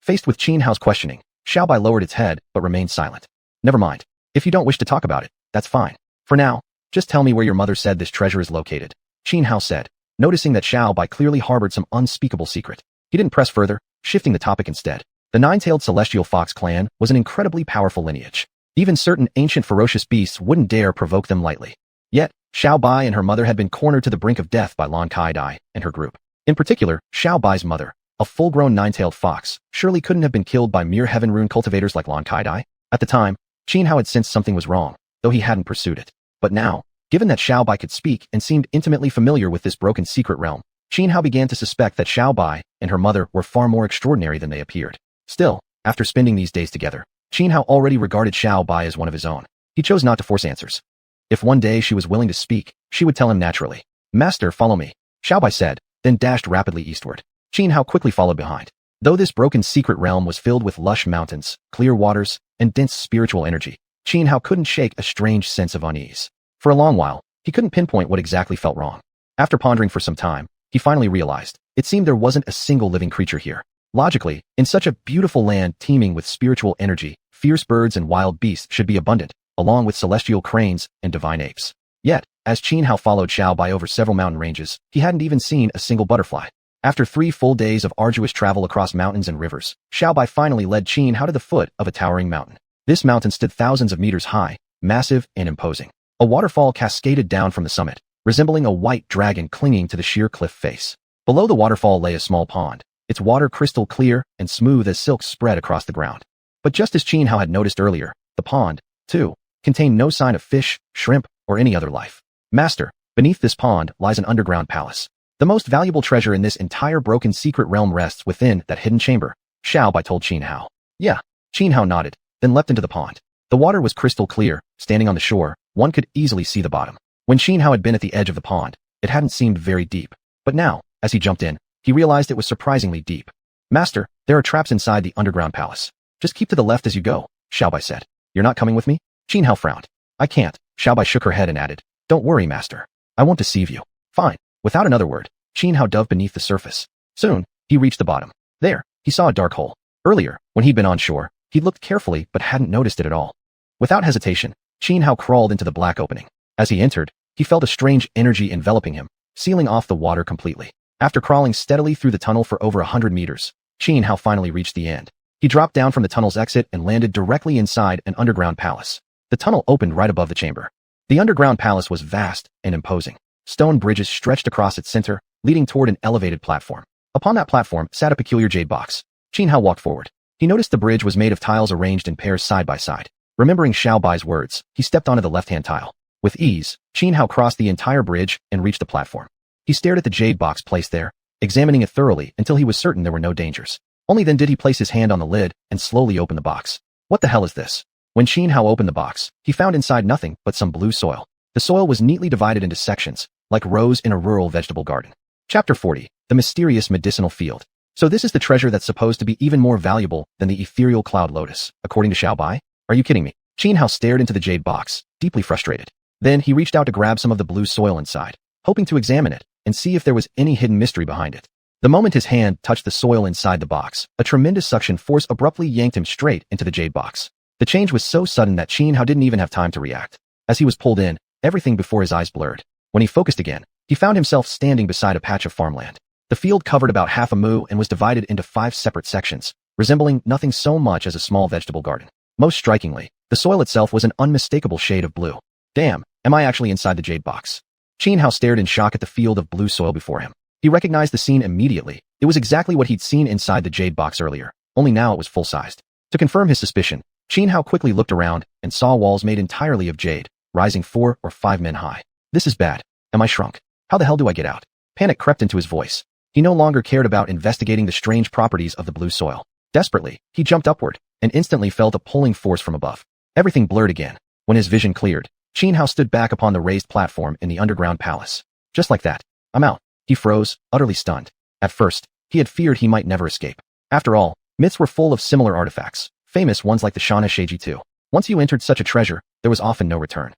Faced with Qin Hao's questioning, Xiaobai lowered its head but remained silent. Never mind. If you don't wish to talk about it, that's fine. For now, just tell me where your mother said this treasure is located, Qin Hao said, noticing that Xiaobai clearly harbored some unspeakable secret. He didn't press further, shifting the topic instead. The nine-tailed celestial fox clan was an incredibly powerful lineage. Even certain ancient ferocious beasts wouldn't dare provoke them lightly. Yet, Xiaobai and her mother had been cornered to the brink of death by Lan Kai-dai and her group. In particular, Xiaobai's mother, a full-grown nine-tailed fox, surely couldn't have been killed by mere heaven rune cultivators like Lan Kai-dai. At the time, Qin Hao had sensed something was wrong, though he hadn't pursued it. But now, given that Xiaobai could speak and seemed intimately familiar with this broken secret realm, Qin Hao began to suspect that Xiaobai and her mother were far more extraordinary than they appeared. Still, after spending these days together, Qin Hao already regarded Xiaobai as one of his own. He chose not to force answers. If one day she was willing to speak, she would tell him naturally. Master, follow me, Xiaobai said, then dashed rapidly eastward. Qin Hao quickly followed behind. Though this broken secret realm was filled with lush mountains, clear waters, and dense spiritual energy, Qin Hao couldn't shake a strange sense of unease. For a long while, he couldn't pinpoint what exactly felt wrong. After pondering for some time, he finally realized, it seemed there wasn't a single living creature here. Logically, in such a beautiful land teeming with spiritual energy, fierce birds and wild beasts should be abundant, along with celestial cranes and divine apes. Yet, as Qin Hao followed Xiaobai over several mountain ranges, he hadn't even seen a single butterfly. After 3 full days of arduous travel across mountains and rivers, Xiaobai finally led Qin Hao to the foot of a towering mountain. This mountain stood thousands of meters high, massive and imposing. A waterfall cascaded down from the summit, resembling a white dragon clinging to the sheer cliff face. Below the waterfall lay a small pond, its water crystal clear and smooth as silk spread across the ground. But just as Qin Hao had noticed earlier, the pond, too, contained no sign of fish, shrimp, or any other life. Master, beneath this pond lies an underground palace. The most valuable treasure in this entire broken secret realm rests within that hidden chamber, Xiaobai told Qin Hao. Yeah, Qin Hao nodded, then leapt into the pond. The water was crystal clear, standing on the shore, one could easily see the bottom. When Qin Hao had been at the edge of the pond, it hadn't seemed very deep. But now, as he jumped in, he realized it was surprisingly deep. Master, there are traps inside the underground palace. Just keep to the left as you go, Xiaobai said. You're not coming with me? Qin Hao frowned. I can't, Xiaobai shook her head and added. Don't worry, master. I won't deceive you. Fine. Without another word, Qin Hao dove beneath the surface. Soon, he reached the bottom. There, he saw a dark hole. Earlier, when he'd been on shore, he'd looked carefully but hadn't noticed it at all. Without hesitation, Qin Hao crawled into the black opening. As he entered, he felt a strange energy enveloping him, sealing off the water completely. After crawling steadily through the tunnel for over 100 meters, Qin Hao finally reached the end. He dropped down from the tunnel's exit and landed directly inside an underground palace. The tunnel opened right above the chamber. The underground palace was vast and imposing. Stone bridges stretched across its center, leading toward an elevated platform. Upon that platform sat a peculiar jade box. Xianhao walked forward. He noticed the bridge was made of tiles arranged in pairs side by side. Remembering Xiao Bai's words, he stepped onto the left-hand tile. With ease, Xianhao crossed the entire bridge and reached the platform. He stared at the jade box placed there, examining it thoroughly until he was certain there were no dangers. Only then did he place his hand on the lid and slowly open the box. What the hell is this? When Xianhao opened the box, he found inside nothing but some blue soil. The soil was neatly divided into sections, like rows in a rural vegetable garden. Chapter 40. The Mysterious Medicinal Field. So this is the treasure that's supposed to be even more valuable than the ethereal cloud lotus, according to Xiao Bai? Are you kidding me? Xianhao stared into the jade box, deeply frustrated. Then he reached out to grab some of the blue soil inside, hoping to examine it and see if there was any hidden mystery behind it. The moment his hand touched the soil inside the box, a tremendous suction force abruptly yanked him straight into the jade box. The change was so sudden that Xianhao didn't even have time to react. As he was pulled in, everything before his eyes blurred. When he focused again, he found himself standing beside a patch of farmland. The field covered about half a mu and was divided into 5 separate sections, resembling nothing so much as a small vegetable garden. Most strikingly, the soil itself was an unmistakable shade of blue. Damn, am I actually inside the jade box? Xianhao stared in shock at the field of blue soil before him. He recognized the scene immediately. It was exactly what he'd seen inside the jade box earlier, only now it was full-sized. To confirm his suspicion, Xianhao quickly looked around and saw walls made entirely of jade, rising 4 or 5 men high. This is bad. Am I shrunk? How the hell do I get out? Panic crept into his voice. He no longer cared about investigating the strange properties of the blue soil. Desperately, he jumped upward and instantly felt a pulling force from above. Everything blurred again. When his vision cleared, Xianhao stood back upon the raised platform in the underground palace. Just like that. I'm out. He froze, utterly stunned. At first, he had feared he might never escape. After all, myths were full of similar artifacts, famous ones like the xianxia too. Once you entered such a treasure, there was often no return.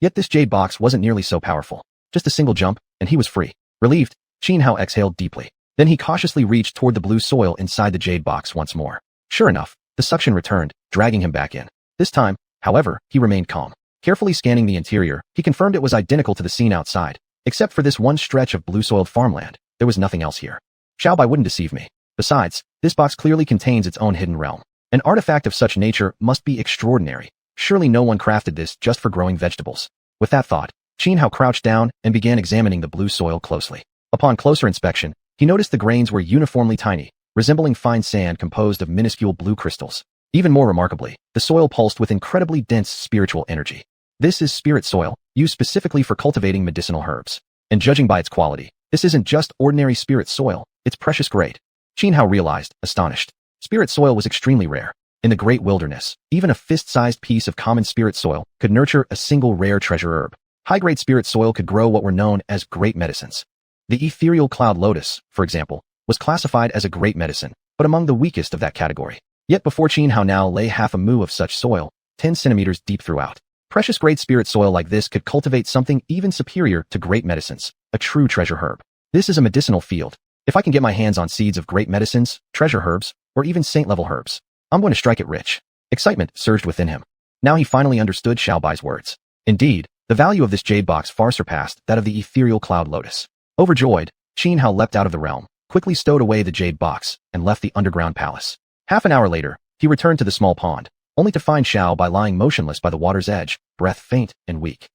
Yet this jade box wasn't nearly so powerful. Just a single jump, and he was free. Relieved, Xianhao exhaled deeply. Then he cautiously reached toward the blue soil inside the jade box once more. Sure enough, the suction returned, dragging him back in. This time, however, he remained calm. Carefully scanning the interior, he confirmed it was identical to the scene outside. Except for this one stretch of blue-soiled farmland, there was nothing else here. Xiao Bai wouldn't deceive me. Besides, this box clearly contains its own hidden realm. An artifact of such nature must be extraordinary. Surely no one crafted this just for growing vegetables. With that thought, Xianhao crouched down and began examining the blue soil closely. Upon closer inspection, he noticed the grains were uniformly tiny, resembling fine sand composed of minuscule blue crystals. Even more remarkably, the soil pulsed with incredibly dense spiritual energy. This is spirit soil, used specifically for cultivating medicinal herbs. And judging by its quality, this isn't just ordinary spirit soil, it's precious grade. Xianhao realized, astonished. Spirit soil was extremely rare. In the great wilderness, even a fist-sized piece of common spirit soil could nurture a single rare treasure herb. High-grade spirit soil could grow what were known as great medicines. The ethereal cloud lotus, for example, was classified as a great medicine, but among the weakest of that category. Yet before Xianhao now lay half a mu of such soil, 10 centimeters deep throughout. Precious grade spirit soil like this could cultivate something even superior to great medicines, a true treasure herb. This is a medicinal field. If I can get my hands on seeds of great medicines, treasure herbs, or even saint-level herbs, I'm going to strike it rich. Excitement surged within him. Now he finally understood Xiao Bai's words. Indeed, the value of this jade box far surpassed that of the ethereal cloud lotus. Overjoyed, Xianhao leapt out of the realm, quickly stowed away the jade box, and left the underground palace. Half an hour later, he returned to the small pond, only to find Xiao Bai lying motionless by the water's edge, breath faint and weak.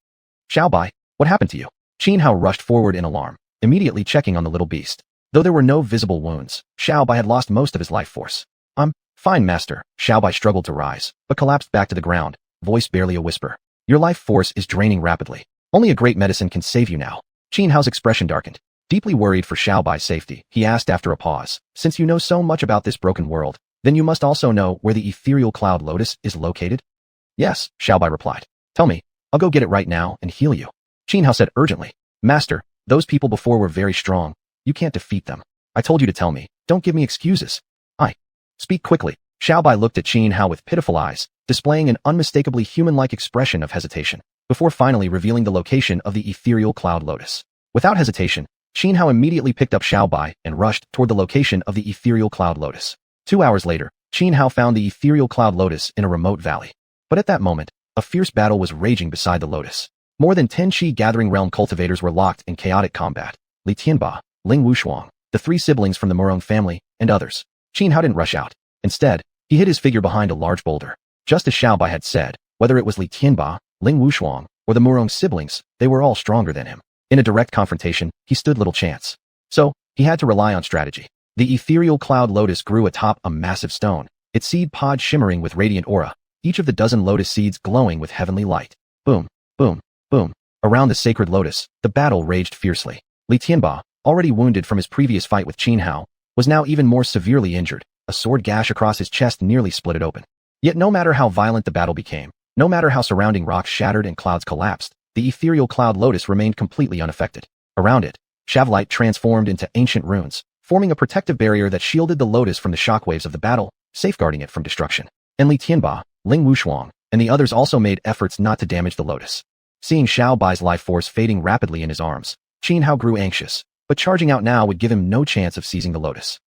Xiao Bai, what happened to you? Xianhao rushed forward in alarm, immediately checking on the little beast. Though there were no visible wounds, Xiao Bai had lost most of his life force. I'm fine, master. Xiao Bai struggled to rise, but collapsed back to the ground, voice barely a whisper. Your life force is draining rapidly. Only a great medicine can save you now. Xianhao's expression darkened. Deeply worried for Xiao Bai's safety, he asked after a pause, since you know so much about this broken world, then you must also know where the ethereal cloud lotus is located? Yes, Xiao Bai replied. Tell me, I'll go get it right now and heal you. Xianhao said urgently. Master, those people before were very strong. You can't defeat them. I told you to tell me. Don't give me excuses. Speak quickly. Xiao Bai looked at Xianhao with pitiful eyes, displaying an unmistakably human-like expression of hesitation, before finally revealing the location of the ethereal cloud lotus. Without hesitation, Xianhao immediately picked up Xiao Bai and rushed toward the location of the ethereal cloud lotus. 2 hours later, Xianhao found the ethereal cloud lotus in a remote valley. But at that moment, a fierce battle was raging beside the lotus. More than 10 Qi Gathering Realm cultivators were locked in chaotic combat. Li Tianba, Ling Wushuang, the 3 siblings from the Murong family, and others. Xianhao didn't rush out. Instead, he hid his figure behind a large boulder. Just as Xiao Bai had said, whether it was Li Tianba, Ling Wushuang, or the Murong siblings, they were all stronger than him. In a direct confrontation, he stood little chance. So, he had to rely on strategy. The ethereal cloud lotus grew atop a massive stone, its seed pod shimmering with radiant aura, each of the dozen lotus seeds glowing with heavenly light. Boom, boom, boom. Around the sacred lotus, the battle raged fiercely. Li Tianba, already wounded from his previous fight with Xuanhuan, was now even more severely injured. A sword gash across his chest nearly split it open. Yet no matter how violent the battle became, no matter how surrounding rocks shattered and clouds collapsed, the ethereal cloud lotus remained completely unaffected. Around it, Shavlight transformed into ancient runes, forming a protective barrier that shielded the lotus from the shockwaves of the battle, safeguarding it from destruction. And Li Tianba, Ling Wuxuang, and the others also made efforts not to damage the lotus. Seeing Xiao Bai's life force fading rapidly in his arms, Qin Hao grew anxious, but charging out now would give him no chance of seizing the lotus.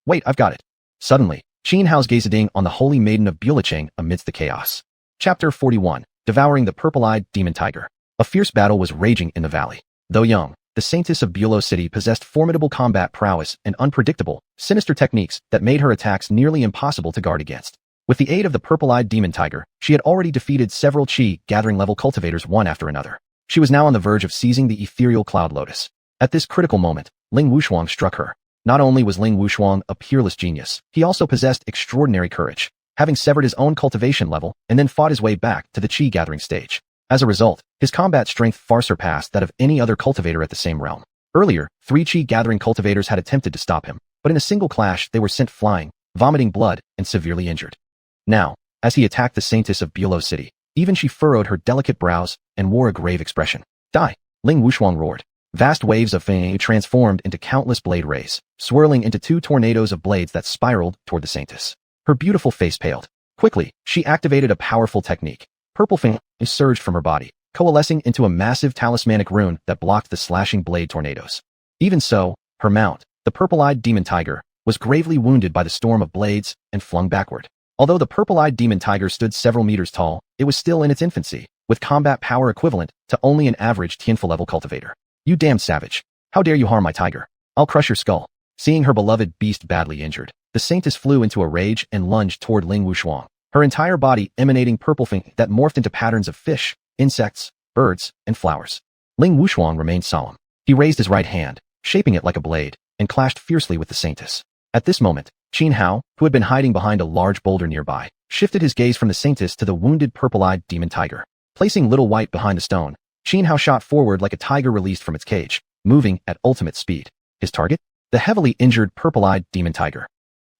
Wait, I've got it. Suddenly, Qin Hao's gazing on the holy maiden of Bulacheng amidst the chaos. Chapter 41, Devouring the Purple-Eyed Demon Tiger. A fierce battle was raging in the valley. Though young, the Saintess of Bulo City possessed formidable combat prowess and unpredictable, sinister techniques that made her attacks nearly impossible to guard against. With the aid of the purple-eyed demon tiger, she had already defeated several Qi gathering-level cultivators one after another. She was now on the verge of seizing the ethereal cloud lotus. At this critical moment, Ling Wuxuang struck her. Not only was Ling Wuxuang a peerless genius, he also possessed extraordinary courage, having severed his own cultivation level and then fought his way back to the Qi gathering stage. As a result, his combat strength far surpassed that of any other cultivator at the same realm. Earlier, 3 Qi gathering cultivators had attempted to stop him, but in a single clash they were sent flying, vomiting blood, and severely injured. Now, as he attacked the Saintess of Bulo City, even she furrowed her delicate brows and wore a grave expression. Die! Ling Wuxuang roared. Vast waves of fang transformed into countless blade rays, swirling into 2 tornadoes of blades that spiraled toward the Saintess. Her beautiful face paled. Quickly, she activated a powerful technique. Purple fang surged from her body, coalescing into a massive talismanic rune that blocked the slashing blade tornadoes. Even so, her mount, the purple-eyed demon tiger, was gravely wounded by the storm of blades and flung backward. Although the purple-eyed demon tiger stood several meters tall, it was still in its infancy, with combat power equivalent to only an average Tianfu-level cultivator. You damned savage! How dare you harm my tiger? I'll crush your skull. Seeing her beloved beast badly injured, the Saintess flew into a rage and lunged toward Ling Wuxuang, her entire body emanating purple fang that morphed into patterns of fish, insects, birds, and flowers. Ling Wuxuang remained solemn. He raised his right hand, shaping it like a blade, and clashed fiercely with the Saintess. At this moment, Qin Hao, who had been hiding behind a large boulder nearby, shifted his gaze from the Saintess to the wounded purple-eyed demon tiger. Placing Little White behind the stone, Qin Hao shot forward like a tiger released from its cage, moving at ultimate speed. His target? The heavily injured purple-eyed demon tiger.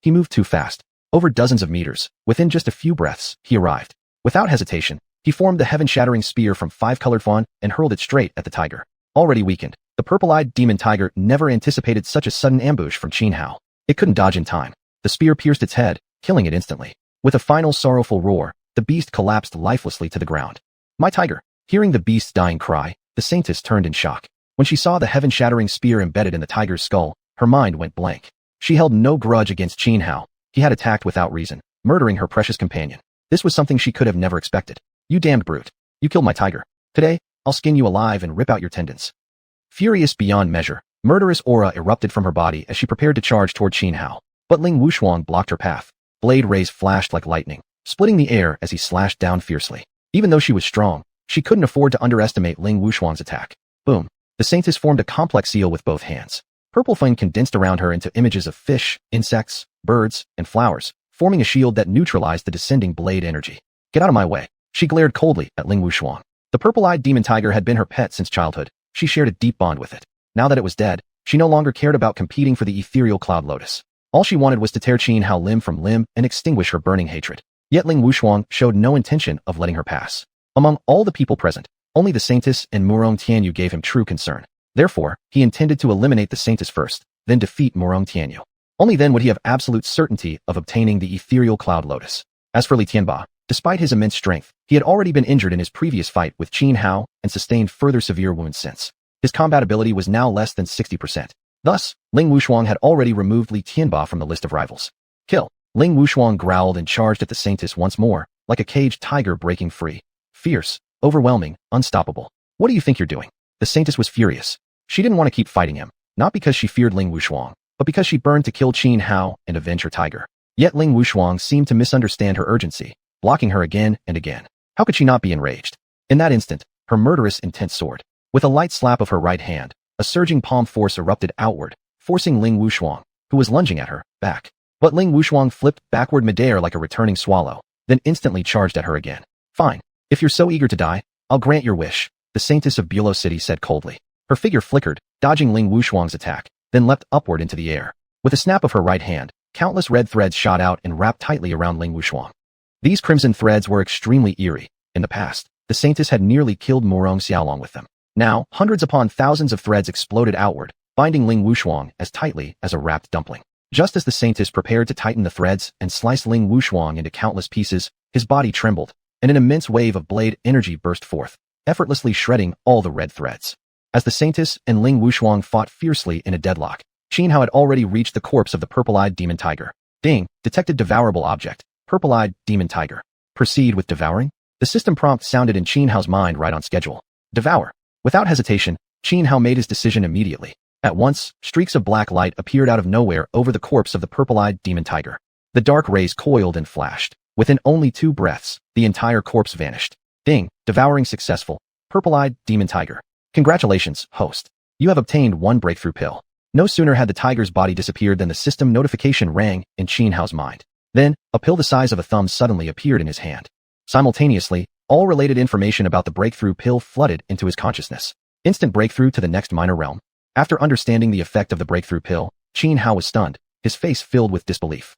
He moved too fast. Over dozens of meters, within just a few breaths, he arrived. Without hesitation, he formed the heaven-shattering spear from 5 colored fawn and hurled it straight at the tiger. Already weakened, the purple-eyed demon tiger never anticipated such a sudden ambush from Qin Hao. It couldn't dodge in time. The spear pierced its head, killing it instantly. With a final sorrowful roar, the beast collapsed lifelessly to the ground. My tiger! Hearing the beast's dying cry, the Saintess turned in shock. When she saw the heaven-shattering spear embedded in the tiger's skull, her mind went blank. She held no grudge against Qin Hao. He had attacked without reason, murdering her precious companion. This was something she could have never expected. You damned brute. You killed my tiger. Today, I'll skin you alive and rip out your tendons. Furious beyond measure, murderous aura erupted from her body as she prepared to charge toward Qin Hao. But Ling Wuxuang blocked her path. Blade rays flashed like lightning, splitting the air as he slashed down fiercely. Even though she was strong, she couldn't afford to underestimate Ling Wuxuang's attack. Boom. The Saintess formed a complex seal with both hands. Purple flame condensed around her into images of fish, insects, birds, and flowers, forming a shield that neutralized the descending blade energy. Get out of my way. She glared coldly at Ling Wuxuang. The purple-eyed demon tiger had been her pet since childhood. She shared a deep bond with it. Now that it was dead, she no longer cared about competing for the ethereal cloud lotus. All she wanted was to tear Qin Hao limb from limb and extinguish her burning hatred. Yet Ling Wuxuang showed no intention of letting her pass. Among all the people present, only the Saintess and Murong Tianyu gave him true concern. Therefore, he intended to eliminate the Saintess first, then defeat Murong Tianyu. Only then would he have absolute certainty of obtaining the ethereal cloud lotus. As for Li Tianba, despite his immense strength, he had already been injured in his previous fight with Qin Hao and sustained further severe wounds since. His combat ability was now less than 60%. Thus, Ling Wuxuang had already removed Li Tianba from the list of rivals. Kill! Ling Wuxuang growled and charged at the Saintess once more, like a caged tiger breaking free. Fierce, overwhelming, unstoppable. What do you think you're doing? The Saintess was furious. She didn't want to keep fighting him, not because she feared Ling Wuxuang, but because she burned to kill Qin Hao and avenge her tiger. Yet Ling Wuxuang seemed to misunderstand her urgency, blocking her again and again. How could she not be enraged? In that instant, her murderous intent soared. With a light slap of her right hand, a surging palm force erupted outward, forcing Ling Wuxuang, who was lunging at her, back. But Ling Wuxuang flipped backward midair like a returning swallow, then instantly charged at her again. Fine. If you're so eager to die, I'll grant your wish, the Saintess of Bulow City said coldly. Her figure flickered, dodging Ling Wuxuang's attack, then leapt upward into the air. With a snap of her right hand, countless red threads shot out and wrapped tightly around Ling Wuxuang. These crimson threads were extremely eerie. In the past, the Saintess had nearly killed Murong Xiaolong with them. Now, hundreds upon thousands of threads exploded outward, binding Ling Wuxuang as tightly as a wrapped dumpling. Just as the Saintess prepared to tighten the threads and slice Ling Wuxuang into countless pieces, his body trembled, and an immense wave of blade energy burst forth, effortlessly shredding all the red threads. As the Saintess and Ling Wuxuang fought fiercely in a deadlock, Xuanhuan had already reached the corpse of the purple-eyed demon tiger. Ding! Detected devourable object. Purple-eyed demon tiger. Proceed with devouring? The system prompt sounded in Xuanhuan's mind right on schedule. Devour. Without hesitation, Xuanhuan made his decision immediately. At once, streaks of black light appeared out of nowhere over the corpse of the purple-eyed demon tiger. The dark rays coiled and flashed. Within only 2 breaths, the entire corpse vanished. Ding! Devouring successful. Purple-eyed demon tiger. Congratulations, host. You have obtained 1 breakthrough pill. No sooner had the tiger's body disappeared than the system notification rang in Xuanhuan's mind. Then, a pill the size of a thumb suddenly appeared in his hand. Simultaneously, all related information about the breakthrough pill flooded into his consciousness. Instant breakthrough to the next minor realm. After understanding the effect of the breakthrough pill, Xuanhuan was stunned, his face filled with disbelief.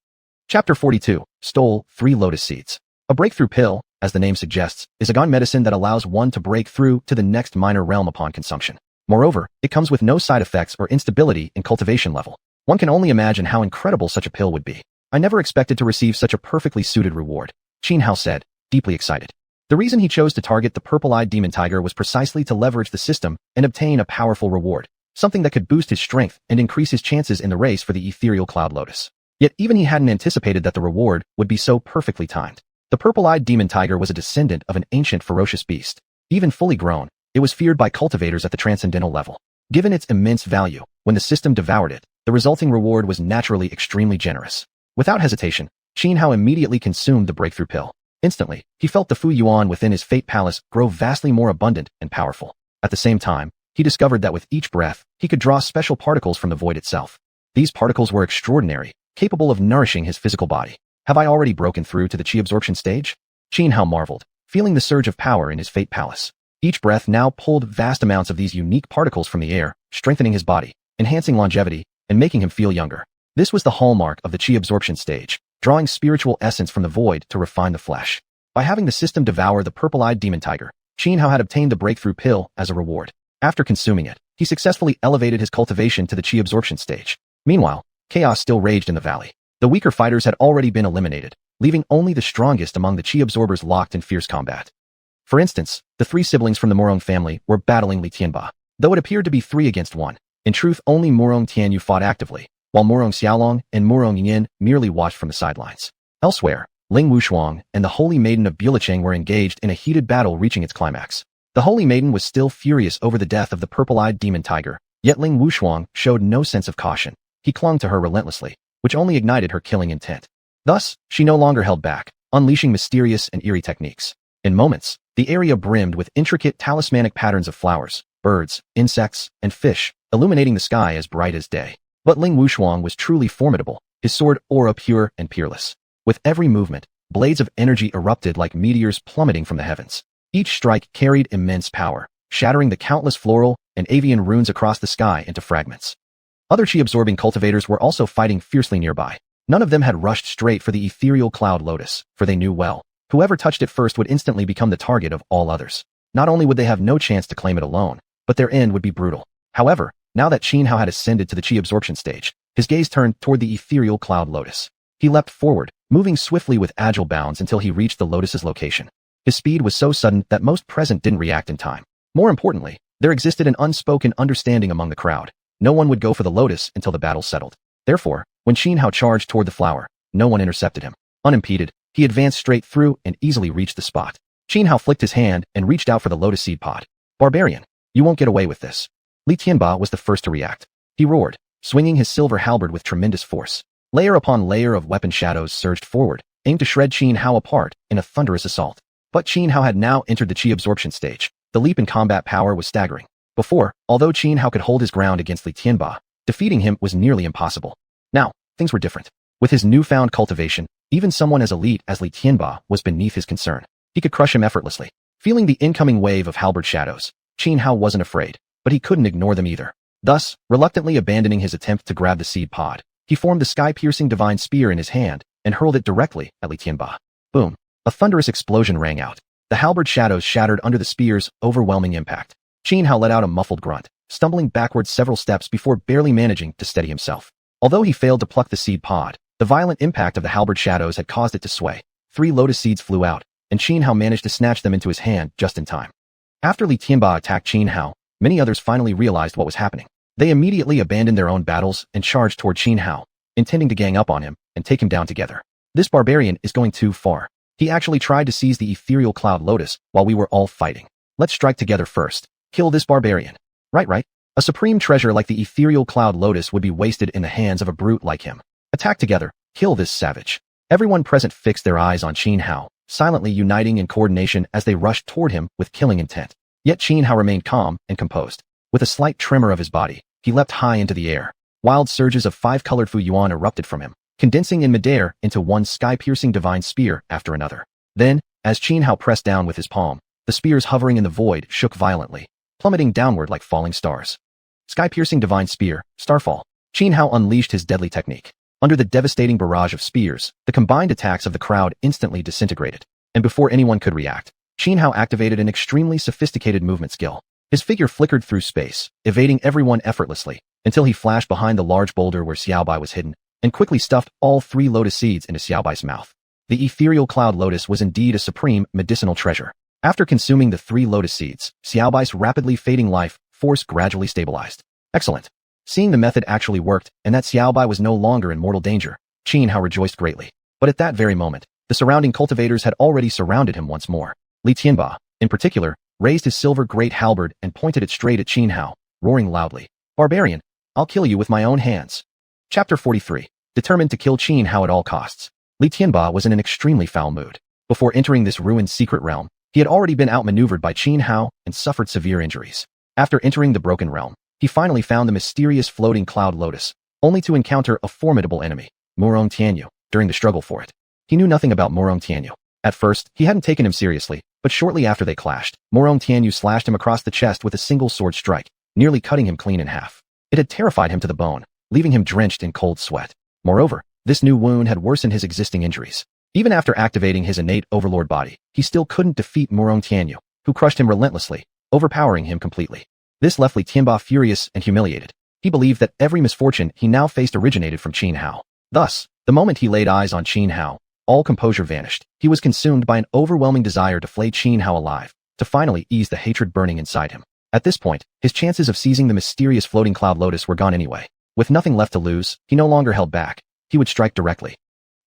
Chapter 42. Stole 3 lotus seeds. A breakthrough pill, as the name suggests, is a gone medicine that allows one to break through to the next minor realm upon consumption. Moreover, it comes with no side effects or instability in cultivation level. One can only imagine how incredible such a pill would be. I never expected to receive such a perfectly suited reward, Xuanhuan said, deeply excited. The reason he chose to target the purple-eyed demon tiger was precisely to leverage the system and obtain a powerful reward, something that could boost his strength and increase his chances in the race for the ethereal cloud lotus. Yet even he hadn't anticipated that the reward would be so perfectly timed. The purple-eyed demon tiger was a descendant of an ancient ferocious beast. Even fully grown, it was feared by cultivators at the transcendental level. Given its immense value, when the system devoured it, the resulting reward was naturally extremely generous. Without hesitation, Xuanhuan immediately consumed the breakthrough pill. Instantly, he felt the Fu Yuan within his fate palace grow vastly more abundant and powerful. At the same time, he discovered that with each breath, he could draw special particles from the void itself. These particles were extraordinary, capable of nourishing his physical body. Have I already broken through to the chi absorption stage? Xuanhuan marveled, feeling the surge of power in his fate palace. Each breath now pulled vast amounts of these unique particles from the air, strengthening his body, enhancing longevity, and making him feel younger. This was the hallmark of the chi absorption stage, drawing spiritual essence from the void to refine the flesh. By having the system devour the purple-eyed demon tiger, Xuanhuan had obtained the breakthrough pill as a reward. After consuming it, he successfully elevated his cultivation to the chi absorption stage. Meanwhile, chaos still raged in the valley. The weaker fighters had already been eliminated, leaving only the strongest among the chi absorbers locked in fierce combat. For instance, the 3 siblings from the Murong family were battling Li Tianba. Though it appeared to be 3 against 1, in truth only Murong Tianyu fought actively, while Murong Xiaolong and Murong Yin merely watched from the sidelines. Elsewhere, Ling Wuxuang and the Holy Maiden of Bulecheng were engaged in a heated battle reaching its climax. The Holy Maiden was still furious over the death of the purple-eyed demon tiger, yet Ling Wuxuang showed no sense of caution. He clung to her relentlessly, which only ignited her killing intent. Thus, she no longer held back, unleashing mysterious and eerie techniques. In moments, the area brimmed with intricate talismanic patterns of flowers, birds, insects, and fish, illuminating the sky as bright as day. But Ling Wuxuang was truly formidable, his sword aura pure and peerless. With every movement, blades of energy erupted like meteors plummeting from the heavens. Each strike carried immense power, shattering the countless floral and avian runes across the sky into fragments. Other chi-absorbing cultivators were also fighting fiercely nearby. None of them had rushed straight for the ethereal cloud lotus, for they knew well, whoever touched it first would instantly become the target of all others. Not only would they have no chance to claim it alone, but their end would be brutal. However, now that Xuanhuan had ascended to the chi absorption stage, his gaze turned toward the ethereal cloud lotus. He leapt forward, moving swiftly with agile bounds until he reached the lotus's location. His speed was so sudden that most present didn't react in time. More importantly, there existed an unspoken understanding among the crowd. No one would go for the lotus until the battle settled. Therefore, when Xuanhuan charged toward the flower, no one intercepted him. Unimpeded, he advanced straight through and easily reached the spot. Xuanhuan flicked his hand and reached out for the lotus seed pod. Barbarian, you won't get away with this. Li Tianba was the first to react. He roared, swinging his silver halberd with tremendous force. Layer upon layer of weapon shadows surged forward, aimed to shred Xuanhuan apart in a thunderous assault. But Xuanhuan had now entered the chi absorption stage. The leap in combat power was staggering. Before, although Xuanhuan could hold his ground against Li Tianba, defeating him was nearly impossible. Now, things were different. With his newfound cultivation, even someone as elite as Li Tianba was beneath his concern. He could crush him effortlessly. Feeling the incoming wave of halberd shadows, Xuanhuan wasn't afraid, but he couldn't ignore them either. Thus, reluctantly abandoning his attempt to grab the seed pod, he formed the sky-piercing divine spear in his hand and hurled it directly at Li Tianba. Boom! A thunderous explosion rang out. The halberd shadows shattered under the spear's overwhelming impact. Xuanhuan let out a muffled grunt, stumbling backwards several steps before barely managing to steady himself. Although he failed to pluck the seed pod, the violent impact of the halberd shadows had caused it to sway. 3 lotus seeds flew out, and Xuanhuan managed to snatch them into his hand just in time. After Li Tianba attacked Xuanhuan, many others finally realized what was happening. They immediately abandoned their own battles and charged toward Xuanhuan, intending to gang up on him and take him down together. This barbarian is going too far. He actually tried to seize the ethereal cloud lotus while we were all fighting. Let's strike together first. Kill this barbarian. Right. A supreme treasure like the ethereal cloud lotus would be wasted in the hands of a brute like him. Attack together. Kill this savage. Everyone present fixed their eyes on Xuanhuan, silently uniting in coordination as they rushed toward him with killing intent. Yet Xuanhuan remained calm and composed. With a slight tremor of his body, he leapt high into the air. Wild surges of 5-colored xuanhuan erupted from him, condensing in midair into one sky-piercing divine spear after another. Then, as Xuanhuan pressed down with his palm, the spears hovering in the void shook violently, plummeting downward like falling stars. Sky-piercing divine spear, starfall. Xuanhuan unleashed his deadly technique. Under the devastating barrage of spears, the combined attacks of the crowd instantly disintegrated. And before anyone could react, Xuanhuan activated an extremely sophisticated movement skill. His figure flickered through space, evading everyone effortlessly, until he flashed behind the large boulder where Xiaobai was hidden, and quickly stuffed all 3 lotus seeds into Xiaobai's mouth. The ethereal cloud lotus was indeed a supreme medicinal treasure. After consuming the 3 lotus seeds, Xiaobai's rapidly fading life force gradually stabilized. Excellent. Seeing the method actually worked, and that Xiaobai was no longer in mortal danger, Xuanhuan rejoiced greatly. But at that very moment, the surrounding cultivators had already surrounded him once more. Li Tianba, in particular, raised his silver great halberd and pointed it straight at Xuanhuan, roaring loudly, "Barbarian, I'll kill you with my own hands." Chapter 43. Determined to kill Xuanhuan at all costs, Li Tianba was in an extremely foul mood. Before entering this ruined secret realm, he had already been outmaneuvered by Xuanhuan and suffered severe injuries. After entering the broken realm, he finally found the mysterious floating cloud lotus, only to encounter a formidable enemy, Murong Tianyu, during the struggle for it. He knew nothing about Murong Tianyu. At first, he hadn't taken him seriously, but shortly after they clashed, Murong Tianyu slashed him across the chest with a single sword strike, nearly cutting him clean in half. It had terrified him to the bone, leaving him drenched in cold sweat. Moreover, this new wound had worsened his existing injuries. Even after activating his innate overlord body, he still couldn't defeat Murong Tianyu, who crushed him relentlessly, overpowering him completely. This left Li Tianba furious and humiliated. He believed that every misfortune he now faced originated from Xuanhuan. Thus, the moment he laid eyes on Xuanhuan, all composure vanished. He was consumed by an overwhelming desire to flay Xuanhuan alive, to finally ease the hatred burning inside him. At this point, his chances of seizing the mysterious floating cloud lotus were gone anyway. With nothing left to lose, he no longer held back. He would strike directly.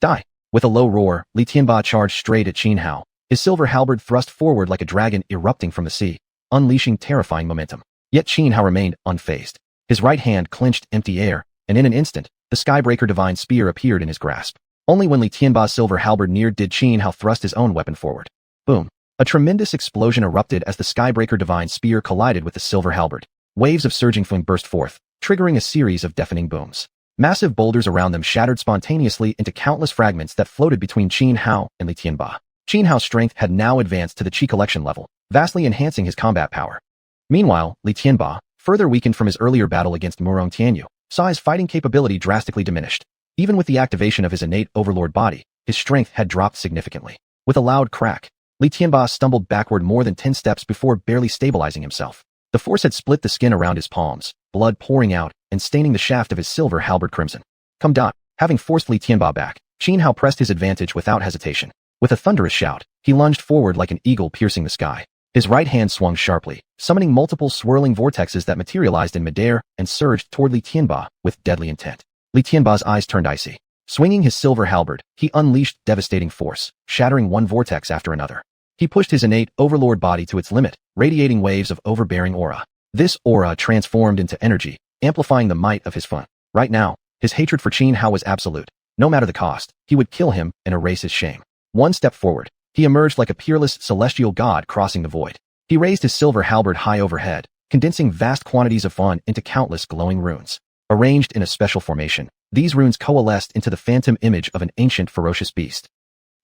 Die! With a low roar, Li Tianba charged straight at Xuanhuan, his silver halberd thrust forward like a dragon erupting from the sea, unleashing terrifying momentum. Yet Xuanhuan remained unfazed. His right hand clenched empty air, and in an instant, the Skybreaker divine spear appeared in his grasp. Only when Li Tianba's silver halberd neared did Xuanhuan thrust his own weapon forward. Boom! A tremendous explosion erupted as the Skybreaker divine spear collided with the silver halberd. Waves of surging flame burst forth, triggering a series of deafening booms. Massive boulders around them shattered spontaneously into countless fragments that floated between Xuanhuan and Li Tianba. Xuanhuan's strength had now advanced to the Qi collection level, vastly enhancing his combat power. Meanwhile, Li Tianba, further weakened from his earlier battle against Murong Tianyu, saw his fighting capability drastically diminished. Even with the activation of his innate overlord body, his strength had dropped significantly. With a loud crack, Li Tianba stumbled backward more than 10 steps before barely stabilizing himself. The force had split the skin around his palms, blood pouring out and staining the shaft of his silver halberd crimson. Come dot! Having forced Li Tianba back, Xuanhuan pressed his advantage without hesitation. With a thunderous shout, he lunged forward like an eagle piercing the sky. His right hand swung sharply, summoning multiple swirling vortexes that materialized in midair and surged toward Li Tianba with deadly intent. Li Tianba's eyes turned icy. Swinging his silver halberd, he unleashed devastating force, shattering one vortex after another. He pushed his innate overlord body to its limit, radiating waves of overbearing aura. This aura transformed into energy, amplifying the might of his fun. Right now, his hatred for Xuanhuan was absolute. No matter the cost, he would kill him and erase his shame. One step forward, he emerged like a peerless celestial god crossing the void. He raised his silver halberd high overhead, condensing vast quantities of fun into countless glowing runes. Arranged in a special formation, these runes coalesced into the phantom image of an ancient ferocious beast.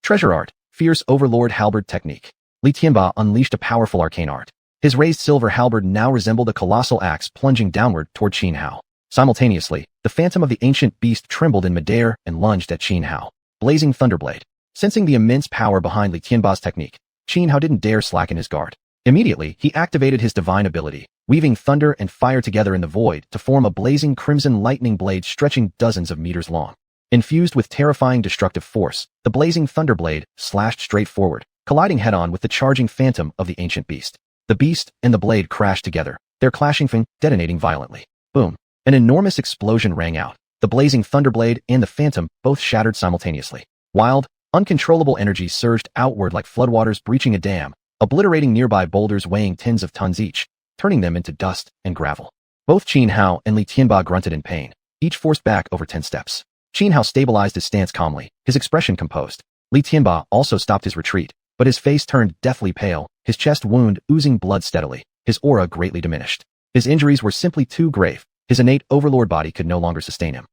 Treasure art, fierce overlord halberd technique. Li Tianba unleashed a powerful arcane art. His raised silver halberd now resembled a colossal axe plunging downward toward Qin Hao. Simultaneously, the phantom of the ancient beast trembled in midair and lunged at Qin Hao. Blazing Thunderblade. Sensing the immense power behind Li Tianba's technique, Qin Hao didn't dare slacken his guard. Immediately, he activated his divine ability, weaving thunder and fire together in the void to form a blazing crimson lightning blade stretching dozens of meters long. Infused with terrifying destructive force, the blazing Thunderblade slashed straight forward, colliding head-on with the charging phantom of the ancient beast. The beast and the blade crashed together, their clashing fin detonating violently. Boom! An enormous explosion rang out. The blazing Thunderblade and the phantom both shattered simultaneously. Wild, uncontrollable energy surged outward like floodwaters breaching a dam, obliterating nearby boulders weighing tens of tons each, turning them into dust and gravel. Both Qin Hao and Li Tianba grunted in pain, each forced back over 10 steps. Qin Hao stabilized his stance calmly, his expression composed. Li Tianba also stopped his retreat, but his face turned deathly pale, his chest wound oozing blood steadily, his aura greatly diminished. His injuries were simply too grave. His innate overlord body could no longer sustain him.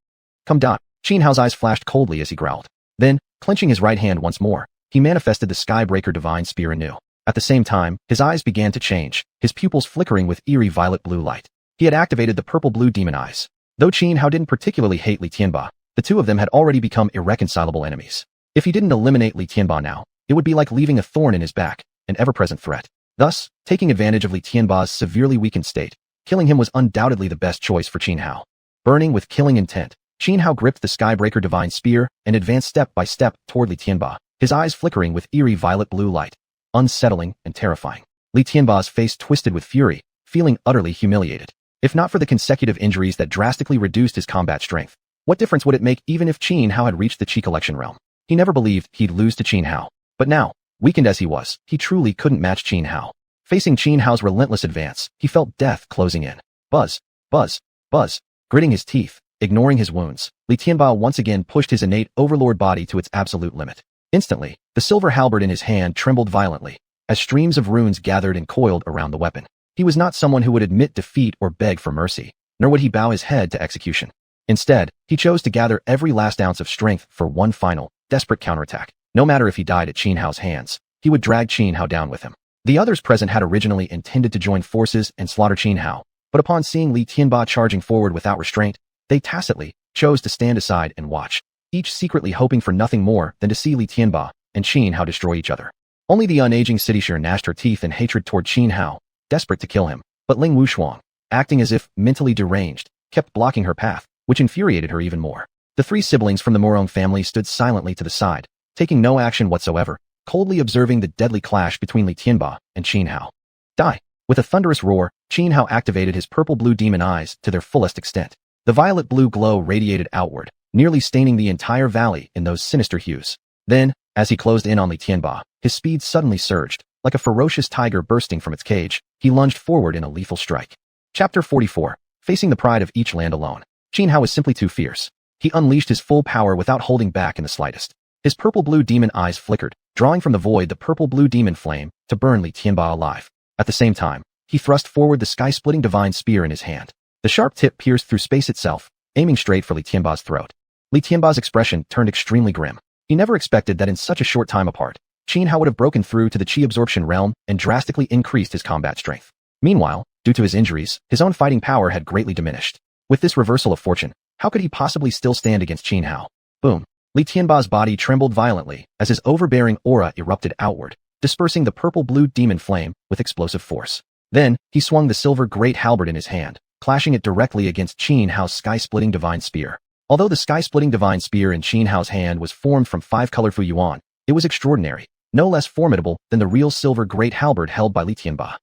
Come dot. Qin Hao's eyes flashed coldly as he growled. Then, clenching his right hand once more, he manifested the Skybreaker Divine Spear anew. At the same time, his eyes began to change, his pupils flickering with eerie violet blue light. He had activated the purple-blue demon eyes. Though Qin Hao didn't particularly hate Li Tianba, the two of them had already become irreconcilable enemies. If he didn't eliminate Li Tianba now, it would be like leaving a thorn in his back, an ever-present threat. Thus, taking advantage of Li Tianba's severely weakened state, killing him was undoubtedly the best choice for Qin Hao. Burning with killing intent, Qin Hao gripped the Skybreaker Divine Spear and advanced step by step toward Li Tianba, his eyes flickering with eerie violet blue light. Unsettling and terrifying. Li Tianba's face twisted with fury, feeling utterly humiliated. If not for the consecutive injuries that drastically reduced his combat strength, what difference would it make even if Qin Hao had reached the Qi Collection realm? He never believed he'd lose to Qin Hao. But now, weakened as he was, he truly couldn't match Qin Hao. Facing Qin Hao's relentless advance, he felt death closing in. Buzz, buzz, buzz. Gritting his teeth, ignoring his wounds, Li Tianba once again pushed his innate overlord body to its absolute limit. Instantly, the silver halberd in his hand trembled violently, as streams of runes gathered and coiled around the weapon. He was not someone who would admit defeat or beg for mercy, nor would he bow his head to execution. Instead, he chose to gather every last ounce of strength for one final, desperate counterattack. No matter if he died at Qin Hao's hands, he would drag Qin Hao down with him. The others present had originally intended to join forces and slaughter Qin Hao, but upon seeing Li Tianba charging forward without restraint, they tacitly chose to stand aside and watch, each secretly hoping for nothing more than to see Li Tianba and Qin Hao destroy each other. Only the unaging xiuxian gnashed her teeth in hatred toward Qin Hao, desperate to kill him, but Ling Wuxuang, acting as if mentally deranged, kept blocking her path, which infuriated her even more. The three siblings from the Morong family stood silently to the side, taking no action whatsoever, coldly observing the deadly clash between Li Tianba and Qin Hao. Die! With a thunderous roar, Qin Hao activated his purple-blue demon eyes to their fullest extent. The violet-blue glow radiated outward, nearly staining the entire valley in those sinister hues. Then, as he closed in on Li Tianba, his speed suddenly surged. Like a ferocious tiger bursting from its cage, he lunged forward in a lethal strike. Chapter 44. Facing the pride of each land alone. Qin Hao was simply too fierce. He unleashed his full power without holding back in the slightest. His purple-blue demon eyes flickered, drawing from the void the purple-blue demon flame to burn Li Tianba alive. At the same time, he thrust forward the sky-splitting divine spear in his hand. The sharp tip pierced through space itself, aiming straight for Li Tianba's throat. Li Tianba's expression turned extremely grim. He never expected that in such a short time apart, Qin Hao would have broken through to the Qi absorption realm and drastically increased his combat strength. Meanwhile, due to his injuries, his own fighting power had greatly diminished. With this reversal of fortune, how could he possibly still stand against Qin Hao? Boom! Li Tianba's body trembled violently as his overbearing aura erupted outward, dispersing the purple-blue demon flame with explosive force. Then, he swung the silver great halberd in his hand, clashing it directly against Qin Hao's sky-splitting divine spear. Although the sky-splitting divine spear in Qin Hao's hand was formed from 5-colored xuanhuan, it was extraordinary, no less formidable than the real silver great halberd held by Li Tianba.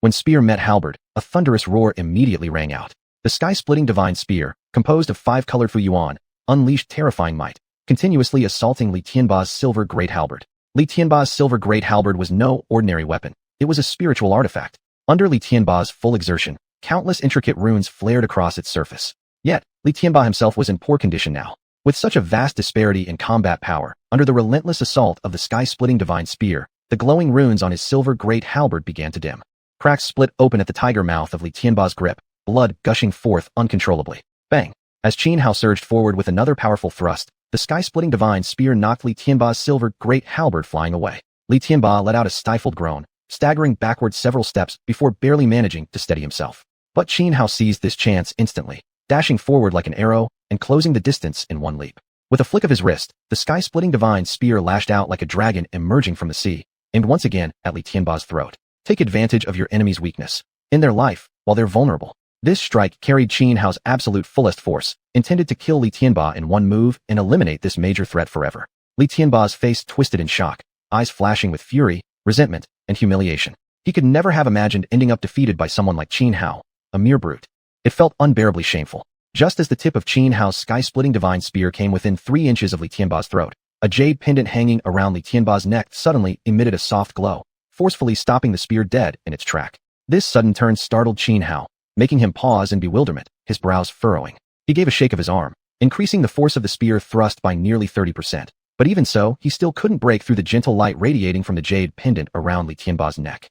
When spear met halberd, a thunderous roar immediately rang out. The sky-splitting divine spear, composed of 5-colored xuanhuan, unleashed terrifying might, continuously assaulting Li Tianba's silver great halberd. Li Tianba's silver great halberd was no ordinary weapon. It was a spiritual artifact. Under Li Tianba's full exertion, countless intricate runes flared across its surface. Yet, Li Tianba himself was in poor condition now. With such a vast disparity in combat power, under the relentless assault of the sky-splitting divine spear, the glowing runes on his silver great halberd began to dim. Cracks split open at the tiger mouth of Li Tianba's grip, blood gushing forth uncontrollably. Bang! As Xianhao surged forward with another powerful thrust, the sky-splitting divine spear knocked Li Tianba's silver great halberd flying away. Li Tianba let out a stifled groan, staggering backward several steps before barely managing to steady himself. But Xianhao seized this chance instantly, dashing forward like an arrow and closing the distance in one leap. With a flick of his wrist, the sky-splitting divine spear lashed out like a dragon emerging from the sea, aimed once again at Li Tianba's throat. Take advantage of your enemy's weakness in their life while they're vulnerable. This strike carried Xianhao's absolute fullest force, intended to kill Li Tianba in one move and eliminate this major threat forever. Li Tianba's face twisted in shock, eyes flashing with fury, resentment, and humiliation. He could never have imagined ending up defeated by someone like Xianhao, a mere brute. It felt unbearably shameful. Just as the tip of Xianhao's sky-splitting divine spear came within 3 inches of Li Tianba's throat, a jade pendant hanging around Li Tianba's neck suddenly emitted a soft glow, forcefully stopping the spear dead in its track. This sudden turn startled Xianhao, making him pause in bewilderment, his brows furrowing. He gave a shake of his arm, increasing the force of the spear thrust by nearly 30%. But even so, he still couldn't break through the gentle light radiating from the jade pendant around Li Tianba's neck.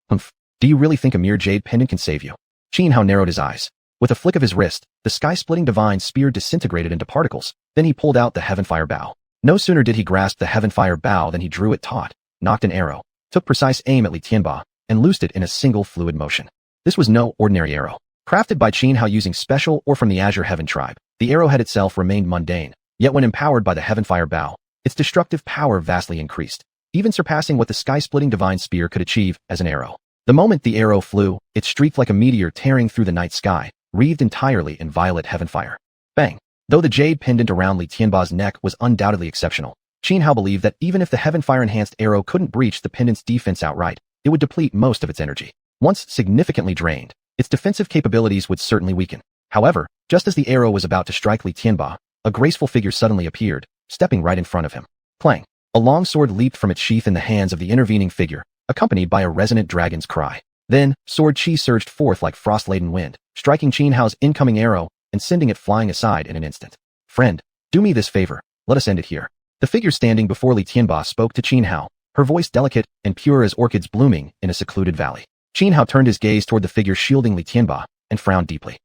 Humph, do you really think a mere jade pendant can save you? Xianhao narrowed his eyes. With a flick of his wrist, the sky-splitting divine spear disintegrated into particles. Then he pulled out the Heavenfire Bow. No sooner did he grasp the Heavenfire Bow than he drew it taut, knocked an arrow, took precise aim at Li Tianba, and loosed it in a single fluid motion. This was no ordinary arrow. Crafted by Xianhao using special or from the Azure Heaven tribe, the arrowhead itself remained mundane, yet when empowered by the Heavenfire Bow, its destructive power vastly increased, even surpassing what the sky-splitting divine spear could achieve as an arrow. The moment the arrow flew, it streaked like a meteor tearing through the night sky, wreathed entirely in violet heavenfire. Bang! Though the jade pendant around Li Tianba's neck was undoubtedly exceptional, Xianhao believed that even if the Heavenfire-enhanced arrow couldn't breach the pendant's defense outright, it would deplete most of its energy. Once significantly drained, its defensive capabilities would certainly weaken. However, just as the arrow was about to strike Li Tianba, a graceful figure suddenly appeared, stepping right in front of him. Clang! A long sword leaped from its sheath in the hands of the intervening figure, accompanied by a resonant dragon's cry. Then, sword chi surged forth like frost-laden wind, striking Xianhao's incoming arrow and sending it flying aside in an instant. Friend, do me this favor, let us end it here. The figure standing before Li Tianba spoke to Xianhao, her voice delicate and pure as orchids blooming in a secluded valley. Xianhao turned his gaze toward the figure shielding Li Tianba and frowned deeply.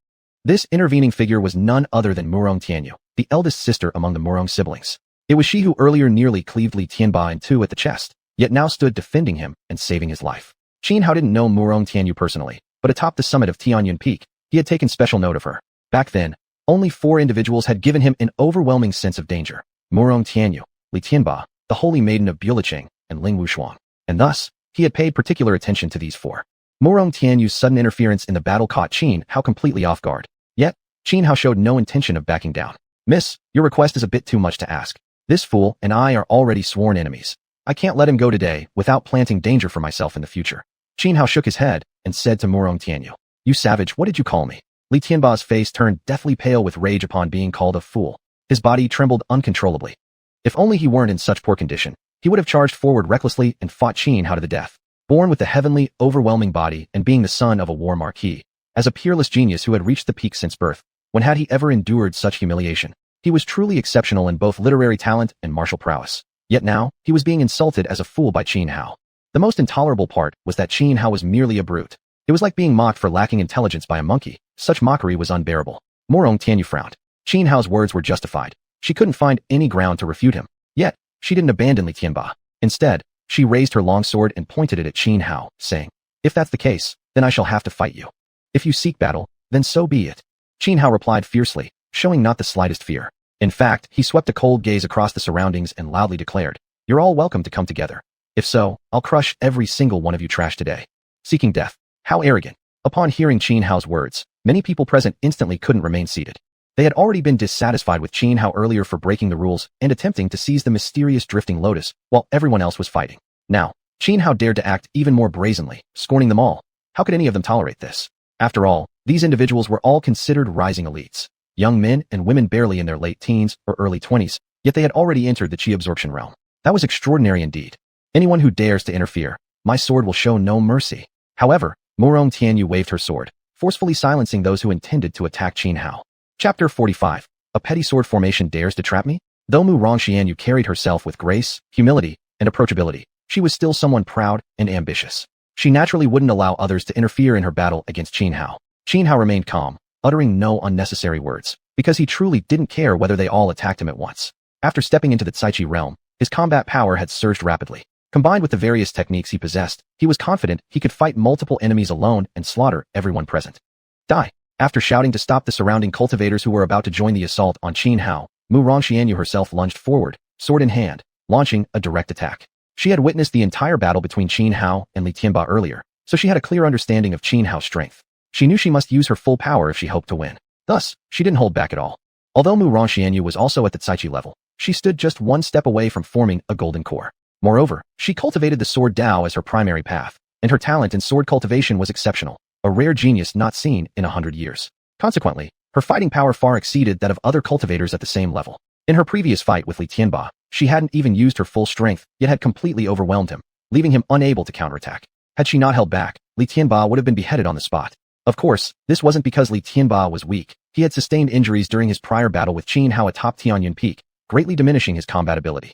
This intervening figure was none other than Murong Tianyu, the eldest sister among the Murong siblings. It was she who earlier nearly cleaved Li Tianba in two at the chest, yet now stood defending him and saving his life. Xianhao didn't know Murong Tianyu personally, but atop the summit of Tianyun Peak, he had taken special note of her. Back then, only 4 individuals had given him an overwhelming sense of danger: Murong Tianyu, Li Tianba, the Holy Maiden of Bulecheng, and Ling Wuxuang. And thus, he had paid particular attention to these 4. Murong Tianyu's sudden interference in the battle caught Xianhao completely off guard. Yet, Xianhao showed no intention of backing down. Miss, your request is a bit too much to ask. This fool and I are already sworn enemies. I can't let him go today without planting danger for myself in the future. Xianhao shook his head and said to Murong Tianyu, "You savage, what did you call me?" Li Tianba's face turned deathly pale with rage upon being called a fool. His body trembled uncontrollably. If only he weren't in such poor condition, he would have charged forward recklessly and fought Xianhao to the death. Born with the heavenly, overwhelming body and being the son of a war marquis, as a peerless genius who had reached the peak since birth, when had he ever endured such humiliation? He was truly exceptional in both literary talent and martial prowess. Yet now, he was being insulted as a fool by Xianhao. The most intolerable part was that Xianhao was merely a brute. It was like being mocked for lacking intelligence by a monkey. Such mockery was unbearable. Murong Tianyu frowned. Xianhao's words were justified. She couldn't find any ground to refute him. Yet, she didn't abandon Li Tianba. Instead, she raised her long sword and pointed it at Xianhao, saying, "If that's the case, then I shall have to fight you. If you seek battle, then so be it." Xianhao replied fiercely, showing not the slightest fear. In fact, he swept a cold gaze across the surroundings and loudly declared, "You're all welcome to come together. If so, I'll crush every single one of you trash today." Seeking death. How arrogant. Upon hearing Xianhao's words, many people present instantly couldn't remain seated. They had already been dissatisfied with Xianhao earlier for breaking the rules and attempting to seize the mysterious drifting lotus while everyone else was fighting. Now, Xianhao dared to act even more brazenly, scorning them all. How could any of them tolerate this? After all, these individuals were all considered rising elites. Young men and women barely in their late teens or early 20s, yet they had already entered the chi absorption realm. That was extraordinary indeed. Anyone who dares to interfere, my sword will show no mercy. However, Murong Tianyu waved her sword, forcefully silencing those who intended to attack Xianhao. Chapter 45. A petty sword formation dares to trap me? Though Murong Tianyu carried herself with grace, humility, and approachability, she was still someone proud and ambitious. She naturally wouldn't allow others to interfere in her battle against Xianhao. Xianhao remained calm, uttering no unnecessary words. because he truly didn't care whether they all attacked him at once. After stepping into the xiuxian realm, his combat power had surged rapidly. Combined with the various techniques he possessed, he was confident he could fight multiple enemies alone and slaughter everyone present. Die! After shouting to stop the surrounding cultivators who were about to join the assault on Xianhao, xiuxian herself lunged forward, sword in hand, launching a direct attack. She had witnessed the entire battle between Xianhao and Tianba earlier, so she had a clear understanding of Xianhao's strength. She knew she must use her full power if she hoped to win. Thus, she didn't hold back at all. Although xiuxian was also at the xiuxian level, she stood just one step away from forming a golden core. Moreover, she cultivated the sword Dao as her primary path, and her talent in sword cultivation was exceptional, a rare genius not seen in 100 years. Consequently, her fighting power far exceeded that of other cultivators at the same level. In her previous fight with Li Tianba, she hadn't even used her full strength, yet had completely overwhelmed him, leaving him unable to counterattack. Had she not held back, Li Tianba would have been beheaded on the spot. Of course, this wasn't because Li Tianba was weak. He had sustained injuries during his prior battle with Xianhao atop Tianyuan Peak, greatly diminishing his combat ability.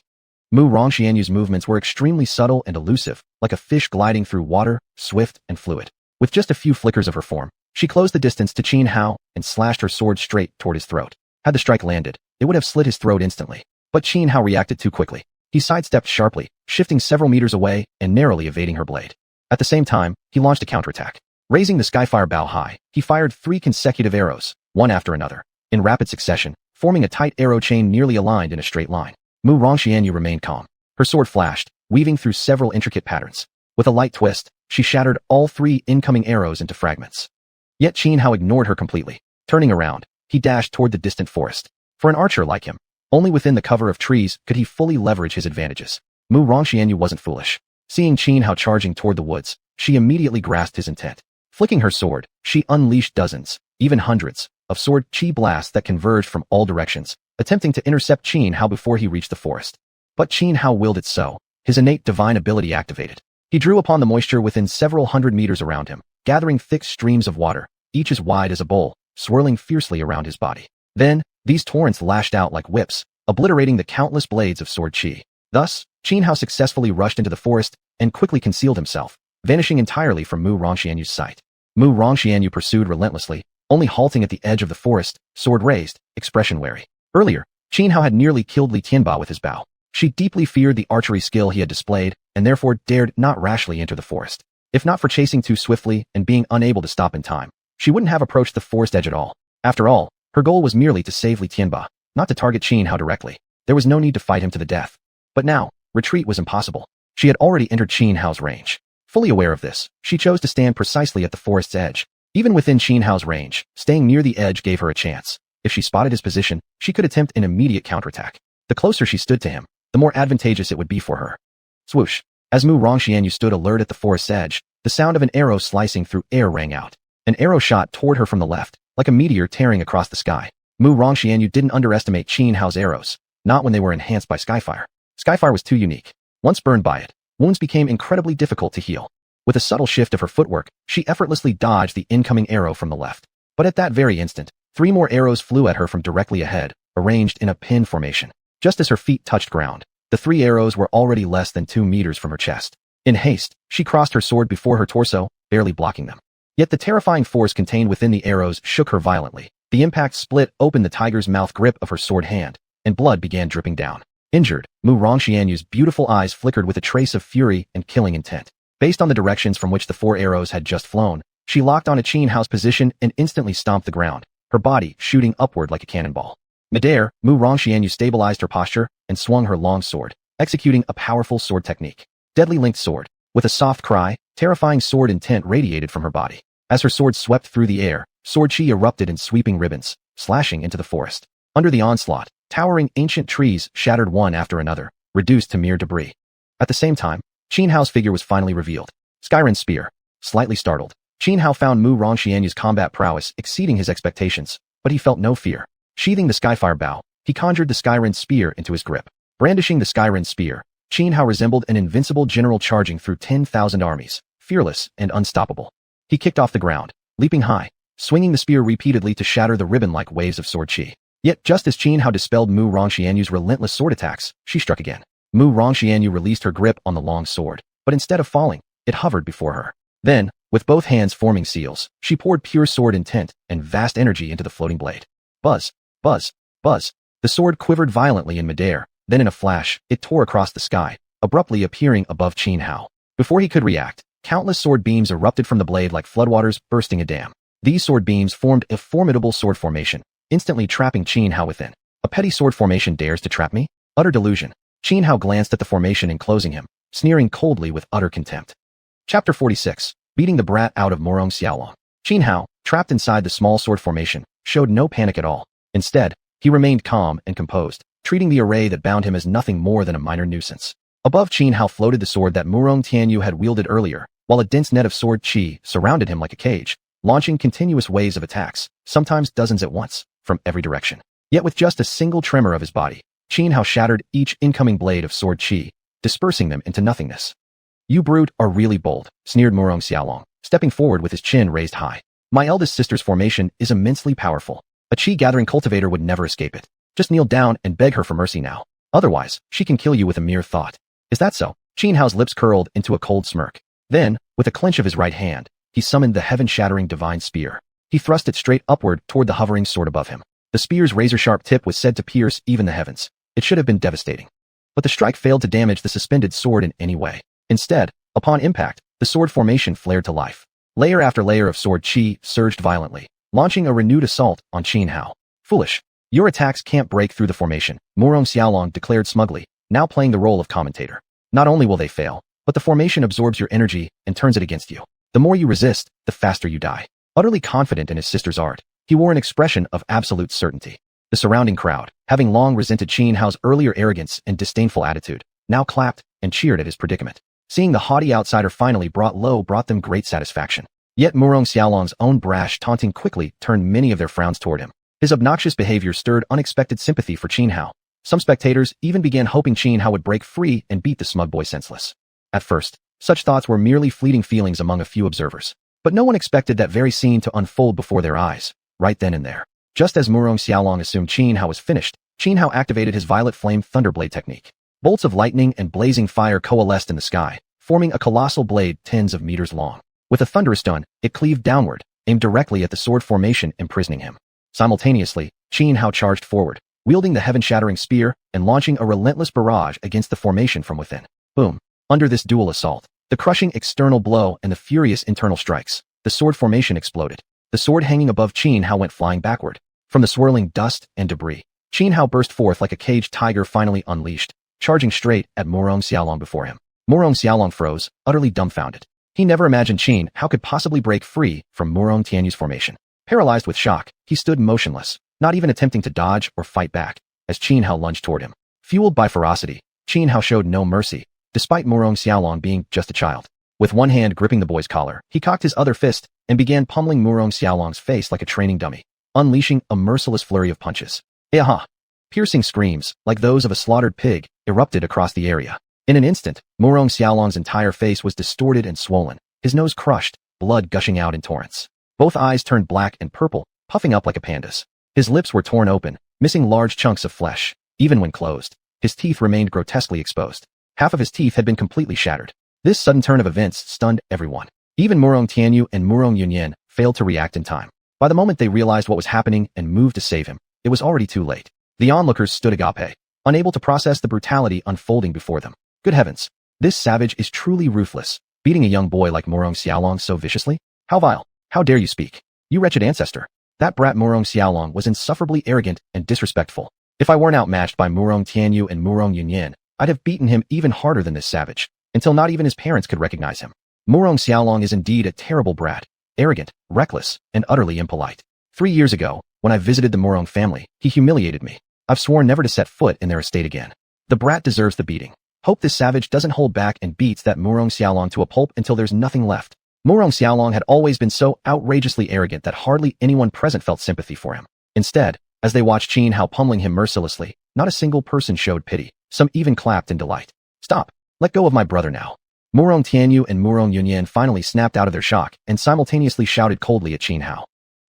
Xiuxian's movements were extremely subtle and elusive, like a fish gliding through water, swift and fluid. With just a few flickers of her form, she closed the distance to Xianhao and slashed her sword straight toward his throat. Had the strike landed, it would have slit his throat instantly. But Xianhao reacted too quickly. He sidestepped sharply, shifting several meters away and narrowly evading her blade. At the same time, he launched a counterattack. Raising the skyfire bow high, he fired 3 consecutive arrows, one after another, in rapid succession, forming a tight arrow chain nearly aligned in a straight line. Xiuxian remained calm. Her sword flashed, weaving through several intricate patterns. With a light twist, she shattered all 3 incoming arrows into fragments. Yet Xianhao ignored her completely. Turning around, he dashed toward the distant forest. For an archer like him, only within the cover of trees could he fully leverage his advantages. Xiuxian wasn't foolish. Seeing Xianhao charging toward the woods, she immediately grasped his intent. Flicking her sword, she unleashed dozens, even hundreds, of sword chi blasts that converged from all directions, attempting to intercept Xianhao before he reached the forest. But Xianhao willed it so. His innate divine ability activated. He drew upon the moisture within several hundred meters around him, gathering thick streams of water, each as wide as a bowl, swirling fiercely around his body. Then, these torrents lashed out like whips, obliterating the countless blades of sword chi. Thus, Xianhao successfully rushed into the forest and quickly concealed himself, vanishing entirely from Xiuxian's sight. Xiuxian pursued relentlessly, only halting at the edge of the forest, sword raised, expression wary. Earlier, Xianhao had nearly killed Li Tianba with his bow. She deeply feared the archery skill he had displayed, and therefore dared not rashly enter the forest. If not for chasing too swiftly and being unable to stop in time, she wouldn't have approached the forest edge at all. After all, her goal was merely to save Li Tianba, not to target Xianhao directly. There was no need to fight him to the death. But now, retreat was impossible. She had already entered Xianhao's range. Fully aware of this, she chose to stand precisely at the forest's edge. Even within Xianhao's range, staying near the edge gave her a chance. If she spotted his position, she could attempt an immediate counterattack. The closer she stood to him, the more advantageous it would be for her. Swoosh! As Xiuxian stood alert at the forest's edge, the sound of an arrow slicing through air rang out. An arrow shot toward her from the left, like a meteor tearing across the sky. Xiuxian didn't underestimate Xianhao's arrows, not when they were enhanced by skyfire. Skyfire was too unique. Once burned by it, wounds became incredibly difficult to heal. With a subtle shift of her footwork, she effortlessly dodged the incoming arrow from the left. But at that very instant, 3 more arrows flew at her from directly ahead, arranged in a pin formation. Just as her feet touched ground, the 3 arrows were already less than 2 meters from her chest. In haste, she crossed her sword before her torso, barely blocking them. Yet the terrifying force contained within the arrows shook her violently. The impact split open the tiger's mouth grip of her sword hand, and blood began dripping down. Injured, Xiuxian's beautiful eyes flickered with a trace of fury and killing intent. Based on the directions from which the 4 arrows had just flown, she locked on a Xianhao's position and instantly stomped the ground, her body shooting upward like a cannonball. Midair, Xiuxian stabilized her posture and swung her long sword, executing a powerful sword technique. Deadly linked sword. With a soft cry, terrifying sword intent radiated from her body. As her sword swept through the air, sword chi erupted in sweeping ribbons, slashing into the forest. Under the onslaught, towering ancient trees shattered one after another, reduced to mere debris. At the same time, Xianhao's figure was finally revealed. Skyren's spear. Slightly startled, Xianhao found Xiuxian's combat prowess exceeding his expectations, but he felt no fear. Sheathing the skyfire bow, he conjured the Skyren spear into his grip. Brandishing the Skyren spear, Xianhao resembled an invincible general charging through 10,000 armies, fearless and unstoppable. He kicked off the ground, leaping high, swinging the spear repeatedly to shatter the ribbon-like waves of sword chi. Yet just as Xianhao dispelled Xiuxian's relentless sword attacks, she struck again. Xiuxian released her grip on the long sword, but instead of falling, it hovered before her. Then, with both hands forming seals, she poured pure sword intent and vast energy into the floating blade. Buzz! Buzz, buzz. The sword quivered violently in midair, then in a flash, it tore across the sky, abruptly appearing above Xianhao. Before he could react, countless sword beams erupted from the blade like floodwaters bursting a dam. These sword beams formed a formidable sword formation, instantly trapping Xianhao within. A petty sword formation dares to trap me? Utter delusion. Xianhao glanced at the formation enclosing him, sneering coldly with utter contempt. Chapter 46. Beating the brat out of Murong Xiaolong. Xianhao, trapped inside the small sword formation, showed no panic at all. Instead, he remained calm and composed, treating the array that bound him as nothing more than a minor nuisance. Above Xianhao floated the sword that Murong Tianyu had wielded earlier, while a dense net of sword qi surrounded him like a cage, launching continuous waves of attacks, sometimes dozens at once, from every direction. Yet with just a single tremor of his body, Xianhao shattered each incoming blade of sword qi, dispersing them into nothingness. You brute are really bold, sneered Murong Xiaolong, stepping forward with his chin raised high. My eldest sister's formation is immensely powerful. A qi-gathering cultivator would never escape it. Just kneel down and beg her for mercy now. Otherwise, she can kill you with a mere thought. Is that so? Xianhao's lips curled into a cold smirk. Then, with a clench of his right hand, he summoned the heaven-shattering divine spear. He thrust it straight upward toward the hovering sword above him. The spear's razor-sharp tip was said to pierce even the heavens. It should have been devastating. But the strike failed to damage the suspended sword in any way. Instead, upon impact, the sword formation flared to life. Layer after layer of sword qi surged violently, launching a renewed assault on Xianhao. Foolish. Your attacks can't break through the formation, Murong Xiaolong declared smugly, now playing the role of commentator. Not only will they fail, but the formation absorbs your energy and turns it against you. The more you resist, the faster you die. Utterly confident in his sister's art, he wore an expression of absolute certainty. The surrounding crowd, having long resented Xianhao's earlier arrogance and disdainful attitude, now clapped and cheered at his predicament. Seeing the haughty outsider finally brought them great satisfaction. Yet Murong Xiaolong's own brash taunting quickly turned many of their frowns toward him. His obnoxious behavior stirred unexpected sympathy for Xianhao. Some spectators even began hoping Xianhao would break free and beat the smug boy senseless. At first, such thoughts were merely fleeting feelings among a few observers. But no one expected that very scene to unfold before their eyes, right then and there. Just as Murong Xiaolong assumed Xianhao was finished, Xianhao activated his violet flame thunderblade technique. Bolts of lightning and blazing fire coalesced in the sky, forming a colossal blade tens of meters long. With a thunderous stun, it cleaved downward, aimed directly at the sword formation imprisoning him. Simultaneously, Xianhao charged forward, wielding the heaven-shattering spear and launching a relentless barrage against the formation from within. Boom. Under this dual assault, the crushing external blow and the furious internal strikes, the sword formation exploded. The sword hanging above Xianhao went flying backward. From the swirling dust and debris, Xianhao burst forth like a caged tiger finally unleashed, charging straight at Murong Xiaolong before him. Murong Xiaolong froze, utterly dumbfounded. He never imagined Xianhao could possibly break free from Murong Tianyu's formation. Paralyzed with shock, he stood motionless, not even attempting to dodge or fight back, as Xianhao lunged toward him. Fueled by ferocity, Xianhao showed no mercy, despite Murong Xiaolong being just a child. With one hand gripping the boy's collar, he cocked his other fist and began pummeling Murong Xiaolong's face like a training dummy, unleashing a merciless flurry of punches. Aha! Piercing screams, like those of a slaughtered pig, erupted across the area. In an instant, Murong Xiaolong's entire face was distorted and swollen, his nose crushed, blood gushing out in torrents. Both eyes turned black and purple, puffing up like a panda's. His lips were torn open, missing large chunks of flesh. Even when closed, his teeth remained grotesquely exposed. Half of his teeth had been completely shattered. This sudden turn of events stunned everyone. Even Murong Tianyu and Murong Yunyan failed to react in time. By the moment they realized what was happening and moved to save him, it was already too late. The onlookers stood agape, unable to process the brutality unfolding before them. Good heavens, this savage is truly ruthless, beating a young boy like Murong Xiaolong so viciously? How vile! How dare you speak? You wretched ancestor! That brat Murong Xiaolong was insufferably arrogant and disrespectful. If I weren't outmatched by Murong Tianyu and Murong Yunyan, I'd have beaten him even harder than this savage, until not even his parents could recognize him. Murong Xiaolong is indeed a terrible brat, arrogant, reckless, and utterly impolite. 3 years ago, when I visited the Murong family, he humiliated me. I've sworn never to set foot in their estate again. The brat deserves the beating. Hope this savage doesn't hold back and beats that Murong Xiaolong to a pulp until there's nothing left. Murong Xiaolong had always been so outrageously arrogant that hardly anyone present felt sympathy for him. Instead, as they watched Xianhao pummeling him mercilessly, not a single person showed pity. Some even clapped in delight. Stop! Let go of my brother now. Murong Tianyu and Murong Yunyan finally snapped out of their shock and simultaneously shouted coldly at Xianhao.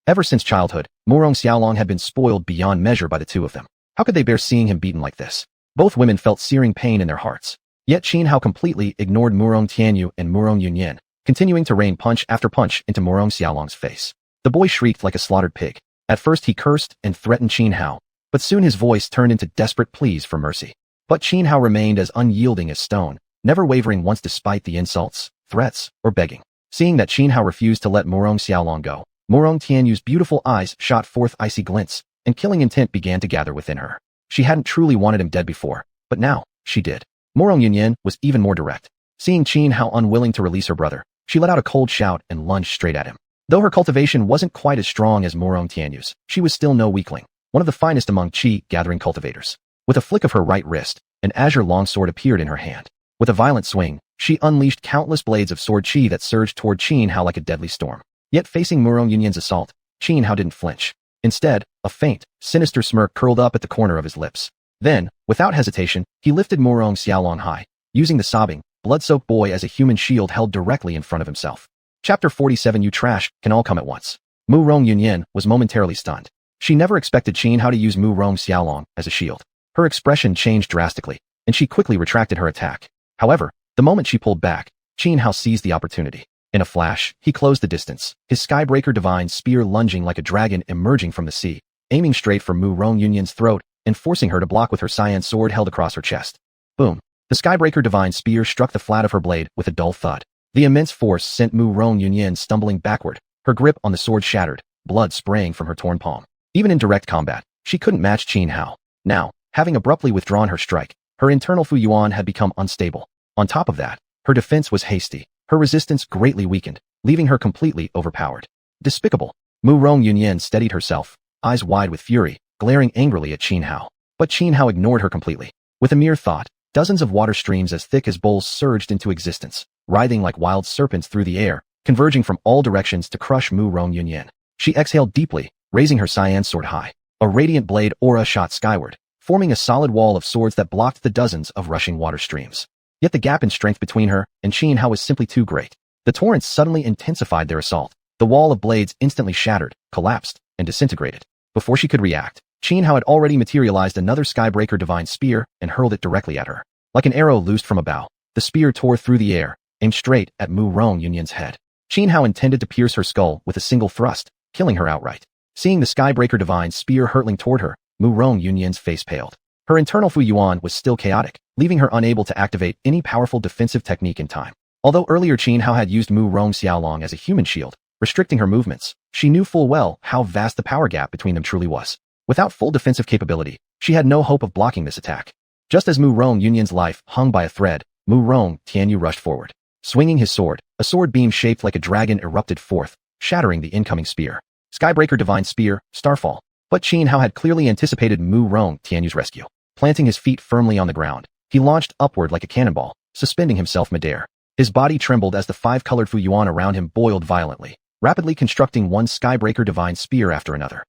Ever since childhood, Murong Xiaolong had been spoiled beyond measure by the two of them. How could they bear seeing him beaten like this? Both women felt searing pain in their hearts. Yet Xianhao completely ignored Murong Tianyu and Murong Yunyan, continuing to rain punch after punch into Murong Xiaolong's face. The boy shrieked like a slaughtered pig. At first he cursed and threatened Qin Hao, but soon his voice turned into desperate pleas for mercy. But Qin Hao remained as unyielding as stone, never wavering once despite the insults, threats, or begging. Seeing that Qin Hao refused to let Murong Xiaolong go, Murong Tianyu's beautiful eyes shot forth icy glints, and killing intent began to gather within her. She hadn't truly wanted him dead before, but now, she did. Murong Yunyan was even more direct. Seeing Qin Hao unwilling to release her brother, she let out a cold shout and lunged straight at him. Though her cultivation wasn't quite as strong as Murong Tianyu's, she was still no weakling, one of the finest among qi-gathering cultivators. With a flick of her right wrist, an azure longsword appeared in her hand. With a violent swing, she unleashed countless blades of sword qi that surged toward Qin Hao like a deadly storm. Yet facing Murong Yunyan's assault, Qin Hao didn't flinch. Instead, a faint, sinister smirk curled up at the corner of his lips. Then, without hesitation, he lifted Murong Xiaolong high, using the sobbing, blood-soaked boy as a human shield held directly in front of himself. Chapter 47 You trash can all come at once. Murong Yunyan was momentarily stunned. She never expected Qin Hao to use Murong Xiaolong as a shield. Her expression changed drastically, and she quickly retracted her attack. However, the moment she pulled back, Qin Hao seized the opportunity. In a flash, he closed the distance, his Skybreaker Divine Spear lunging like a dragon emerging from the sea, aiming straight for Murong Yunyan's throat and forcing her to block with her cyan sword held across her chest. Boom. The Skybreaker Divine Spear struck the flat of her blade with a dull thud. The immense force sent Murong Yunyan stumbling backward, her grip on the sword shattered, blood spraying from her torn palm. Even in direct combat, she couldn't match Qin Hao. Now, having abruptly withdrawn her strike, her internal Fuyuan had become unstable. On top of that, her defense was hasty, her resistance greatly weakened, leaving her completely overpowered. Despicable. Murong Yunyan steadied herself, eyes wide with fury, glaring angrily at Qin Hao. But Qin Hao ignored her completely. With a mere thought, dozens of water streams as thick as bowls surged into existence, writhing like wild serpents through the air, converging from all directions to crush Murong Yunyan. She exhaled deeply, raising her cyan sword high. A radiant blade aura shot skyward, forming a solid wall of swords that blocked the dozens of rushing water streams. Yet the gap in strength between her and Qin Hao was simply too great. The torrents suddenly intensified their assault. The wall of blades instantly shattered, collapsed, and disintegrated. Before she could react, Qin Hao had already materialized another Skybreaker Divine Spear and hurled it directly at her. Like an arrow loosed from a bow, the spear tore through the air, aimed straight at Murong Yunyan's head. Qin Hao intended to pierce her skull with a single thrust, killing her outright. Seeing the Skybreaker Divine Spear hurtling toward her, Murong Yunyan's face paled. Her internal Fuyuan was still chaotic, leaving her unable to activate any powerful defensive technique in time. Although earlier Qin Hao had used Murong Xiaolong as a human shield, restricting her movements, she knew full well how vast the power gap between them truly was. Without full defensive capability, she had no hope of blocking this attack. Just as Murong Yunyan's life hung by a thread, Murong Tianyu rushed forward. Swinging his sword, a sword beam shaped like a dragon erupted forth, shattering the incoming spear. Skybreaker Divine Spear, Starfall. But Qin Hao had clearly anticipated Murong Tianyu's rescue. Planting his feet firmly on the ground, he launched upward like a cannonball, suspending himself midair. His body trembled as the five-colored Fuyuan around him boiled violently, rapidly constructing one Skybreaker Divine Spear after another.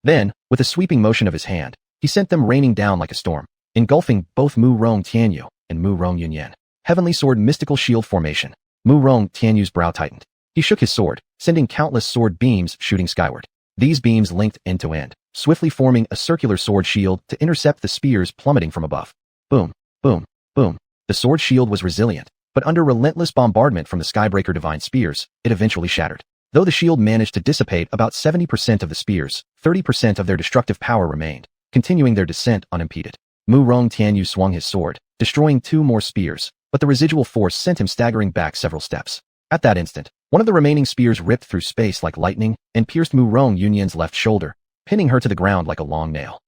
Then, with a sweeping motion of his hand, he sent them raining down like a storm, engulfing both Murong Tianyu and Murong Yunyan. Heavenly Sword Mystical Shield Formation. Murong Tianyu's brow tightened. He shook his sword, sending countless sword beams shooting skyward. These beams linked end to end, swiftly forming a circular sword shield to intercept the spears plummeting from above. Boom, boom, boom. The sword shield was resilient, but under relentless bombardment from the Skybreaker Divine Spears, it eventually shattered. Though the shield managed to dissipate about 70% of the spears, 30% of their destructive power remained, continuing their descent unimpeded. Murong Tianyu swung his sword, destroying 2 more spears, but the residual force sent him staggering back several steps. At that instant, one of the remaining spears ripped through space like lightning and pierced Murong Yunyan's left shoulder, pinning her to the ground like a long nail.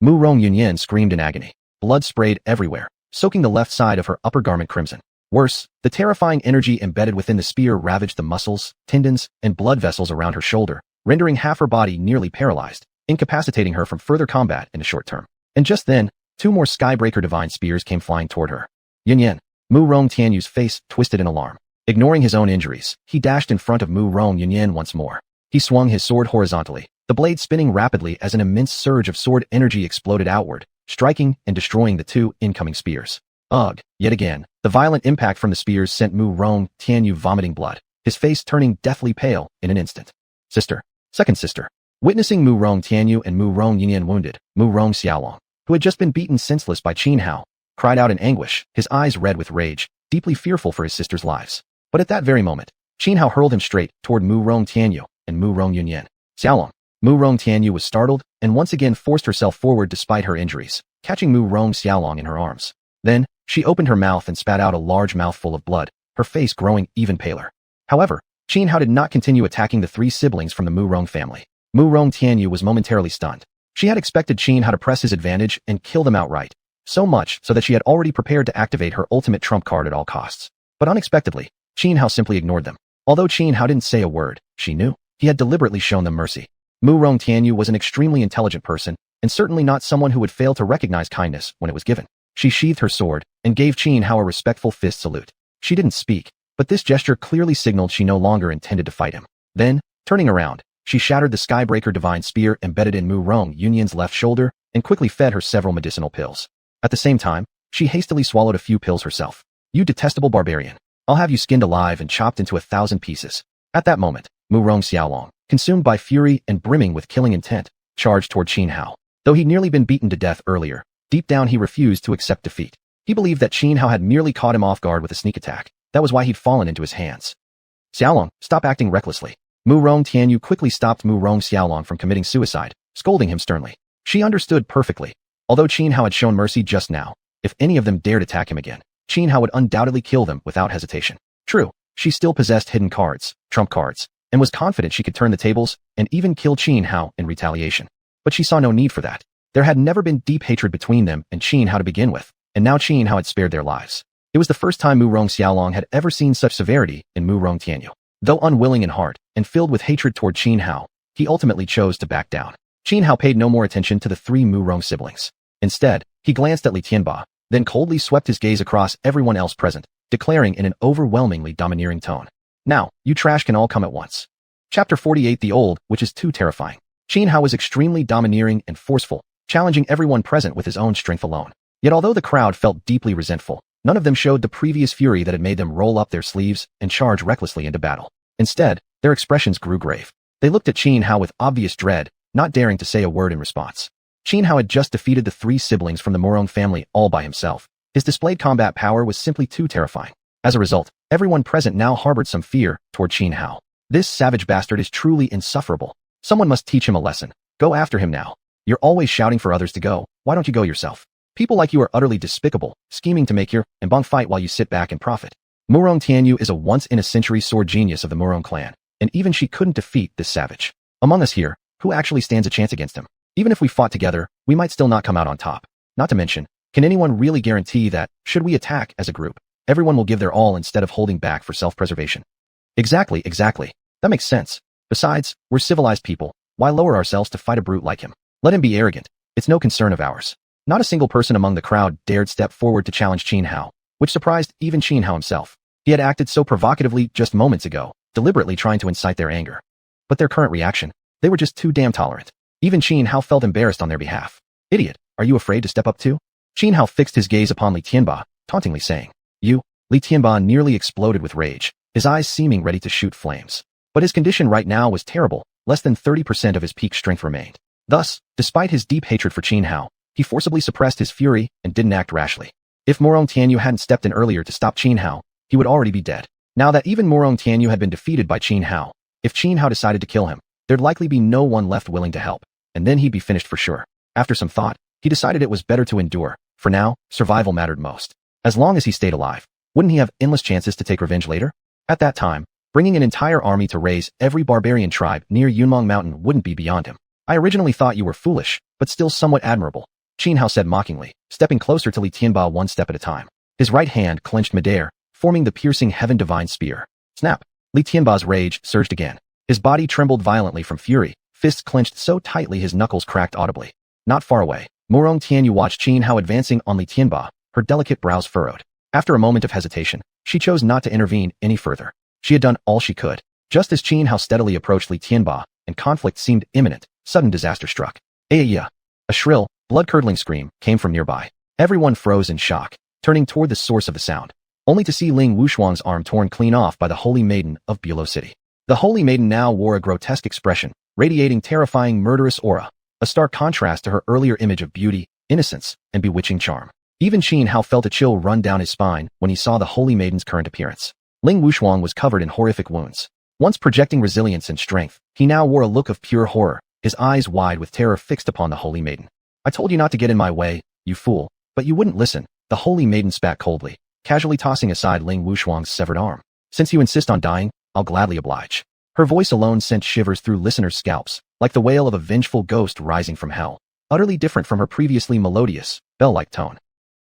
Murong Yunyan screamed in agony. Blood sprayed everywhere, soaking the left side of her upper garment crimson. Worse, the terrifying energy embedded within the spear ravaged the muscles, tendons, and blood vessels around her shoulder, rendering half her body nearly paralyzed, incapacitating her from further combat in the short term. And just then, 2 more Skybreaker Divine Spears came flying toward her. Yunyan. Murong Tianyu's face twisted in alarm. Ignoring his own injuries, he dashed in front of Murong Yunyan once more. He swung his sword horizontally, the blade spinning rapidly as an immense surge of sword energy exploded outward, striking and destroying the 2 incoming spears. Ugh! Yet again, the violent impact from the spears sent Murong Tianyu vomiting blood, his face turning deathly pale in an instant. Sister. Second sister. Witnessing Murong Tianyu and Murong Yunyan wounded, Murong Xiaolong, who had just been beaten senseless by Qin Hao, cried out in anguish, his eyes red with rage, deeply fearful for his sister's lives. But at that very moment, Qin Hao hurled him straight toward Murong Tianyu and Murong Yunyan. Xiaolong. Mu Rong Tianyu was startled and once again forced herself forward despite her injuries, catching Mu Rong Xiaolong in her arms. Then, she opened her mouth and spat out a large mouthful of blood, her face growing even paler. However, Xuanhuan did not continue attacking the three siblings from the Mu Rong family. Mu Rong Tianyu was momentarily stunned. She had expected Xuanhuan to press his advantage and kill them outright, so much so that she had already prepared to activate her ultimate trump card at all costs. But unexpectedly, Xuanhuan simply ignored them. Although Xuanhuan didn't say a word, she knew he had deliberately shown them mercy. Mu Rong Tianyu was an extremely intelligent person, and certainly not someone who would fail to recognize kindness when it was given. She sheathed her sword and gave Xuanhuan a respectful fist salute. She didn't speak, but this gesture clearly signaled she no longer intended to fight him. Then, turning around, she shattered the Skybreaker Divine Spear embedded in Mu Rong Yunyan's left shoulder and quickly fed her several medicinal pills. At the same time, she hastily swallowed a few pills herself. "You detestable barbarian. I'll have you skinned alive and chopped into 1,000 pieces." At that moment, Mu Rong Xiaolong, consumed by fury and brimming with killing intent, charged toward Xuanhuan. Though he'd nearly been beaten to death earlier, deep down he refused to accept defeat. He believed that Xuanhuan had merely caught him off guard with a sneak attack. That was why he'd fallen into his hands. "Xiaolong, stop acting recklessly." Mu Rong Tianyu quickly stopped Mu Rong Xiaolong from committing suicide, scolding him sternly. She understood perfectly. Although Xuanhuan had shown mercy just now, if any of them dared attack him again, Xuanhuan would undoubtedly kill them without hesitation. True, she still possessed hidden cards, trump cards, and was confident she could turn the tables and even kill Xuanhuan in retaliation. But she saw no need for that. There had never been deep hatred between them and Xuanhuan to begin with, and now Xuanhuan had spared their lives. It was the first time Mu Rong Xiaolong had ever seen such severity in Mu Rong Tianyu. Though unwilling in heart and filled with hatred toward Xuanhuan, he ultimately chose to back down. Xuanhuan paid no more attention to the three Mu Rong siblings. Instead, he glanced at Li Tianba, then coldly swept his gaze across everyone else present, declaring in an overwhelmingly domineering tone, "Now, you trash can all come at once." Chapter 48 The Old, which is too terrifying. Xuanhuan was extremely domineering and forceful, challenging everyone present with his own strength alone. Yet although the crowd felt deeply resentful, none of them showed the previous fury that had made them roll up their sleeves and charge recklessly into battle. Instead, their expressions grew grave. They looked at Xuanhuan with obvious dread, not daring to say a word in response. Xuanhuan had just defeated the three siblings from the Mu Rong family all by himself. His displayed combat power was simply too terrifying. As a result, everyone present now harbored some fear toward Xuanhuan. This savage bastard is truly insufferable. Someone must teach him a lesson. Go after him now. You're always shouting for others to go. Why don't you go yourself? People like you are utterly despicable, scheming to make your and bong fight while you sit back and profit. Mu Rong Tianyu is a once-in-a-century sword genius of the Mu Rong clan, and even she couldn't defeat this savage. Among us here, who actually stands a chance against him? Even if we fought together, we might still not come out on top. Not to mention, can anyone really guarantee that, should we attack as a group, everyone will give their all instead of holding back for self-preservation? Exactly. That makes sense. Besides, we're civilized people. Why lower ourselves to fight a brute like him? Let him be arrogant. It's no concern of ours. Not a single person among the crowd dared step forward to challenge Xuanhuan, which surprised even Xuanhuan himself. He had acted so provocatively just moments ago, deliberately trying to incite their anger. But their current reaction, they were just too damn tolerant. Even Xuanhuan felt embarrassed on their behalf. "Idiot, are you afraid to step up too?" Xuanhuan fixed his gaze upon Li Tianba, tauntingly saying, "You?" Li Tianba nearly exploded with rage, his eyes seeming ready to shoot flames. But his condition right now was terrible. Less than 30% of his peak strength remained. Thus, despite his deep hatred for Xuanhuan, he forcibly suppressed his fury and didn't act rashly. If Mu Rong Tianyu hadn't stepped in earlier to stop Xuanhuan, he would already be dead. Now that even Mu Rong Tianyu had been defeated by Xuanhuan, if Xuanhuan decided to kill him, there'd likely be no one left willing to help, and then he'd be finished for sure. After some thought, he decided it was better to endure. For now, survival mattered most. As long as he stayed alive, wouldn't he have endless chances to take revenge later? At that time, bringing an entire army to raise every barbarian tribe near Yunmong Mountain wouldn't be beyond him. "I originally thought you were foolish, but still somewhat admirable," Xuanhuan said mockingly, stepping closer to Li Tianba one step at a time. His right hand clenched midair, forming the piercing heaven divine spear. Snap! Li Tianba's rage surged again. His body trembled violently from fury, fists clenched so tightly his knuckles cracked audibly. Not far away, Mu Rong Tianyu watched Xuanhuan advancing on Li Tianba, her delicate brows furrowed. After a moment of hesitation, she chose not to intervene any further. She had done all she could. Just as Xuanhuan steadily approached Li Tianba, and conflict seemed imminent, sudden disaster struck. "Ayya!" A shrill, blood-curdling scream came from nearby. Everyone froze in shock, turning toward the source of the sound, only to see Ling Wuxuang's arm torn clean off by the Holy Maiden of Bulow City. The Holy Maiden now wore a grotesque expression, radiating terrifying murderous aura, a stark contrast to her earlier image of beauty, innocence, and bewitching charm. Even Xuanhuan felt a chill run down his spine when he saw the Holy Maiden's current appearance. Ling Wuxuang was covered in horrific wounds. Once projecting resilience and strength, he now wore a look of pure horror, his eyes wide with terror fixed upon the holy maiden. "I told you not to get in my way, you fool, but you wouldn't listen," the holy maiden spat coldly, casually tossing aside Ling Wuxuang's severed arm. "Since you insist on dying, I'll gladly oblige." Her voice alone sent shivers through listeners' scalps, like the wail of a vengeful ghost rising from hell, utterly different from her previously melodious, bell-like tone.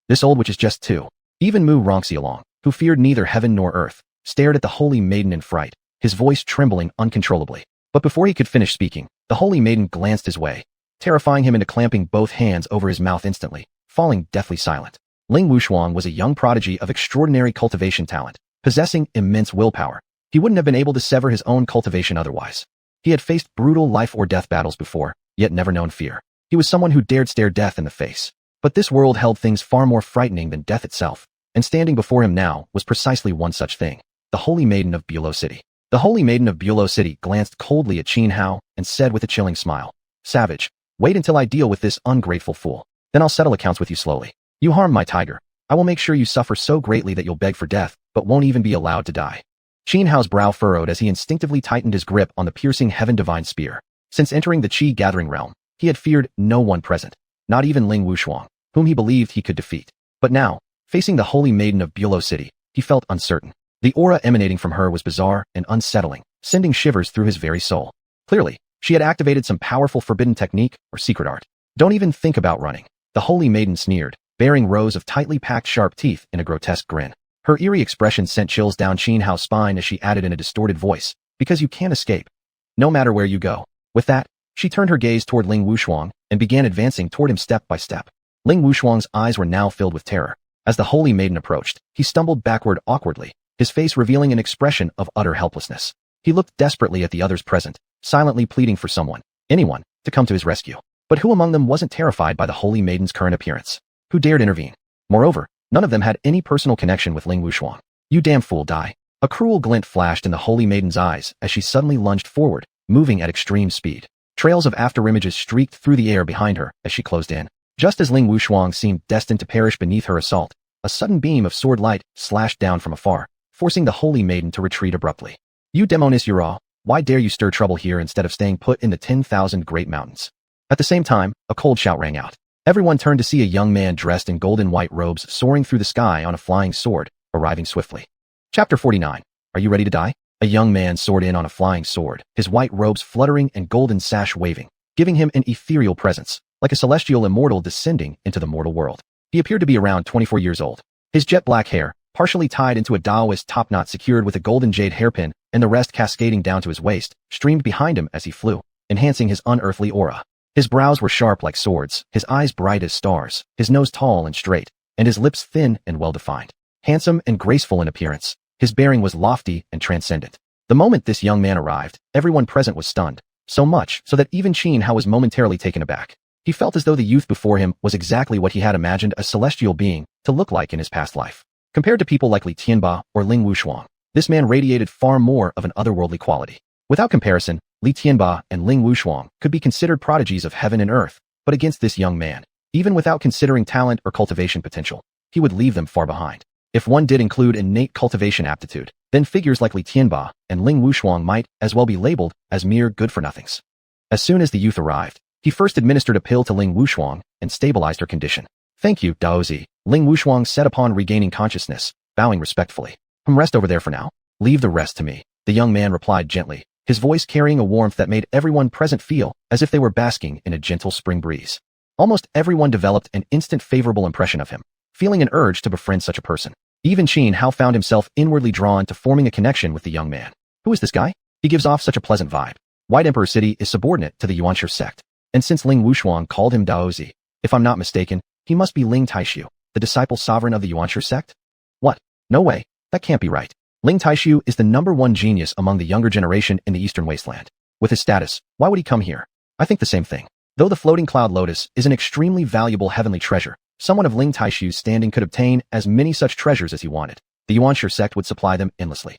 This old witch is just too. Even Mu Rongxialong, who feared neither heaven nor earth, stared at the holy maiden in fright, his voice trembling uncontrollably. But before he could finish speaking, the holy maiden glanced his way, terrifying him into clamping both hands over his mouth instantly, falling deathly silent. Ling Wuxuang was a young prodigy of extraordinary cultivation talent, possessing immense willpower. He wouldn't have been able to sever his own cultivation otherwise. He had faced brutal life-or-death battles before, yet never known fear. He was someone who dared stare death in the face. But this world held things far more frightening than death itself, and standing before him now was precisely one such thing, the Holy Maiden of Bulow City. The Holy Maiden of Bulow City glanced coldly at Xianhao and said with a chilling smile, "Savage, wait until I deal with this ungrateful fool. Then I'll settle accounts with you slowly. You harm my tiger. I will make sure you suffer so greatly that you'll beg for death, but won't even be allowed to die." Xianhao's brow furrowed as he instinctively tightened his grip on the piercing heaven-divine spear. Since entering the Qi gathering realm, he had feared no one present, not even Ling Wuxuang, whom he believed he could defeat. But now, facing the Holy Maiden of Bulow City, he felt uncertain. The aura emanating from her was bizarre and unsettling, sending shivers through his very soul. Clearly, she had activated some powerful forbidden technique or secret art. "Don't even think about running," the Holy Maiden sneered, baring rows of tightly packed sharp teeth in a grotesque grin. Her eerie expression sent chills down Xianhao's spine as she added in a distorted voice, "Because you can't escape. No matter where you go." With that, she turned her gaze toward Ling Wuxuang and began advancing toward him step by step. Ling Wuxuang's eyes were now filled with terror. As the Holy Maiden approached, he stumbled backward awkwardly, his face revealing an expression of utter helplessness. He looked desperately at the others present, silently pleading for someone, anyone, to come to his rescue. But who among them wasn't terrified by the Holy Maiden's current appearance? Who dared intervene? Moreover, none of them had any personal connection with Ling Wuxuang. "You damn fool, die." A cruel glint flashed in the Holy Maiden's eyes as she suddenly lunged forward, moving at extreme speed. Trails of afterimages streaked through the air behind her as she closed in. Just as Ling Wuxuang seemed destined to perish beneath her assault, a sudden beam of sword light slashed down from afar, forcing the Holy Maiden to retreat abruptly. "You demonis Yura, why dare you stir trouble here instead of staying put in the 10,000 great mountains?" At the same time, a cold shout rang out. Everyone turned to see a young man dressed in golden white robes soaring through the sky on a flying sword, arriving swiftly. Chapter 49. Are you ready to die? A young man soared in on a flying sword, his white robes fluttering and golden sash waving, giving him an ethereal presence, like a celestial immortal descending into the mortal world. He appeared to be around 24 years old. His jet black hair, partially tied into a Taoist topknot secured with a golden jade hairpin and the rest cascading down to his waist, streamed behind him as he flew, enhancing his unearthly aura. His brows were sharp like swords, his eyes bright as stars, his nose tall and straight, and his lips thin and well-defined. Handsome and graceful in appearance, his bearing was lofty and transcendent. The moment this young man arrived, everyone present was stunned, so much so that even Xianhao was momentarily taken aback. He felt as though the youth before him was exactly what he had imagined a celestial being to look like in his past life. Compared to people like Li Tianba or Ling Wuxuang, this man radiated far more of an otherworldly quality. Without comparison, Li Tianba and Ling Wuxuang could be considered prodigies of heaven and earth, but against this young man, even without considering talent or cultivation potential, he would leave them far behind. If one did include innate cultivation aptitude, then figures like Li Tianba and Ling Wuxuang might as well be labeled as mere good-for-nothings. As soon as the youth arrived, he first administered a pill to Ling Wuxuang and stabilized her condition. "Thank you, Daozi," Ling Wuxuang said upon regaining consciousness, bowing respectfully. "Rest over there for now. Leave the rest to me," the young man replied gently, his voice carrying a warmth that made everyone present feel as if they were basking in a gentle spring breeze. Almost everyone developed an instant favorable impression of him, feeling an urge to befriend such a person. Even Xianhao found himself inwardly drawn to forming a connection with the young man. Who is this guy? He gives off such a pleasant vibe. White Emperor City is subordinate to the Yuanxia sect, and since Ling Wuxuang called him Daozi, if I'm not mistaken, he must be Ling Taishu, the disciple sovereign of the Yuanxia sect? What? No way. That can't be right. Ling Taishu is the #1 genius among the younger generation in the Eastern Wasteland. With his status, why would he come here? I think the same thing. Though the floating cloud lotus is an extremely valuable heavenly treasure, someone of Ling Taishu's standing could obtain as many such treasures as he wanted. The Yuanxia sect would supply them endlessly.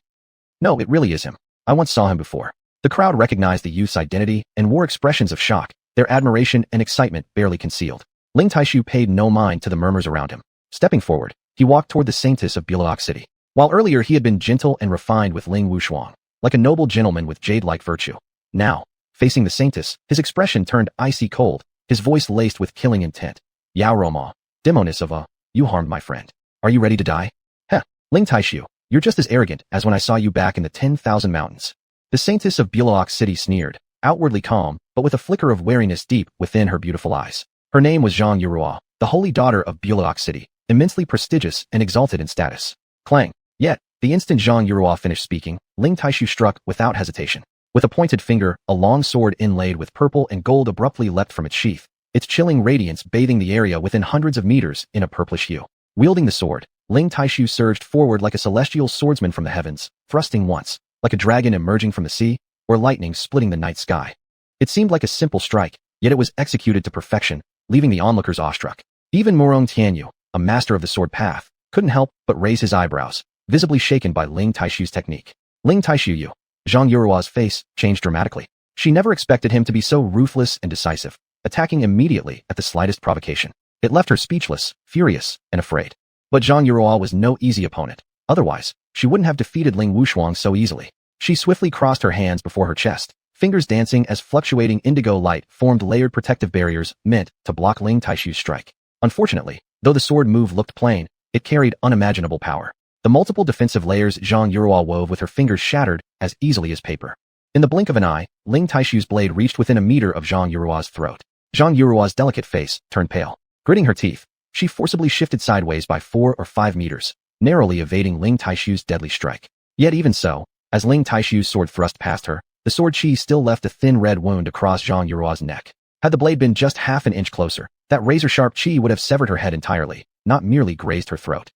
No, it really is him. I once saw him before. The crowd recognized the youth's identity and wore expressions of shock, their admiration and excitement barely concealed. Ling Taishu paid no mind to the murmurs around him. Stepping forward, he walked toward the saintess of Bulow City. While earlier he had been gentle and refined with Ling Wuxuang, like a noble gentleman with jade-like virtue, now, Facing the saintess, his expression turned icy cold, his voice laced with killing intent. Yao Roma, demoness of you harmed my friend. Are you ready to die? Heh, Ling Taishu, you're just as arrogant as when I saw you back in the 10,000 mountains. The saintess of Bulaq City sneered, outwardly calm, but with a flicker of wariness deep within her beautiful eyes. Her name was Xianxia, the holy daughter of Bulaq City, immensely prestigious and exalted in status. Clang. Yet, the instant Xianxia finished speaking, Ling Taishu struck without hesitation. With a pointed finger, a long sword inlaid with purple and gold abruptly leapt from its sheath, its chilling radiance bathing the area within hundreds of meters in a purplish hue. Wielding the sword, Ling Taishu surged forward like a celestial swordsman from the heavens, thrusting once, like a dragon emerging from the sea, or lightning splitting the night sky. It seemed like a simple strike, yet it was executed to perfection, leaving the onlookers awestruck. Even Morong Tianyu, a master of the sword path, couldn't help but raise his eyebrows, visibly shaken by Ling Taishu's technique. Ling Taishu, Xianxua's face changed dramatically. She never expected him to be so ruthless and decisive, attacking immediately at the slightest provocation. It left her speechless, furious, and afraid. But Xianxia was no easy opponent. Otherwise, she wouldn't have defeated Ling Wushuang so easily. She swiftly crossed her hands before her chest, fingers dancing as fluctuating indigo light formed layered protective barriers meant to block Ling Taishu's strike. Unfortunately, though the sword move looked plain, it carried unimaginable power. The multiple defensive layers Xianxia wove with her fingers shattered as easily as paper. In the blink of an eye, Ling Taishu's blade reached within a meter of Xianxua's throat. Xianxua's delicate face turned pale. Gritting her teeth, she forcibly shifted sideways by 4 or 5 meters, narrowly evading Ling Taishu's deadly strike. Yet even so, as Ling Taishu's sword thrust past her, the sword chi still left a thin red wound across Xianxua's neck. Had the blade been just half an inch closer, that razor-sharp chi would have severed her head entirely, not merely grazed her throat.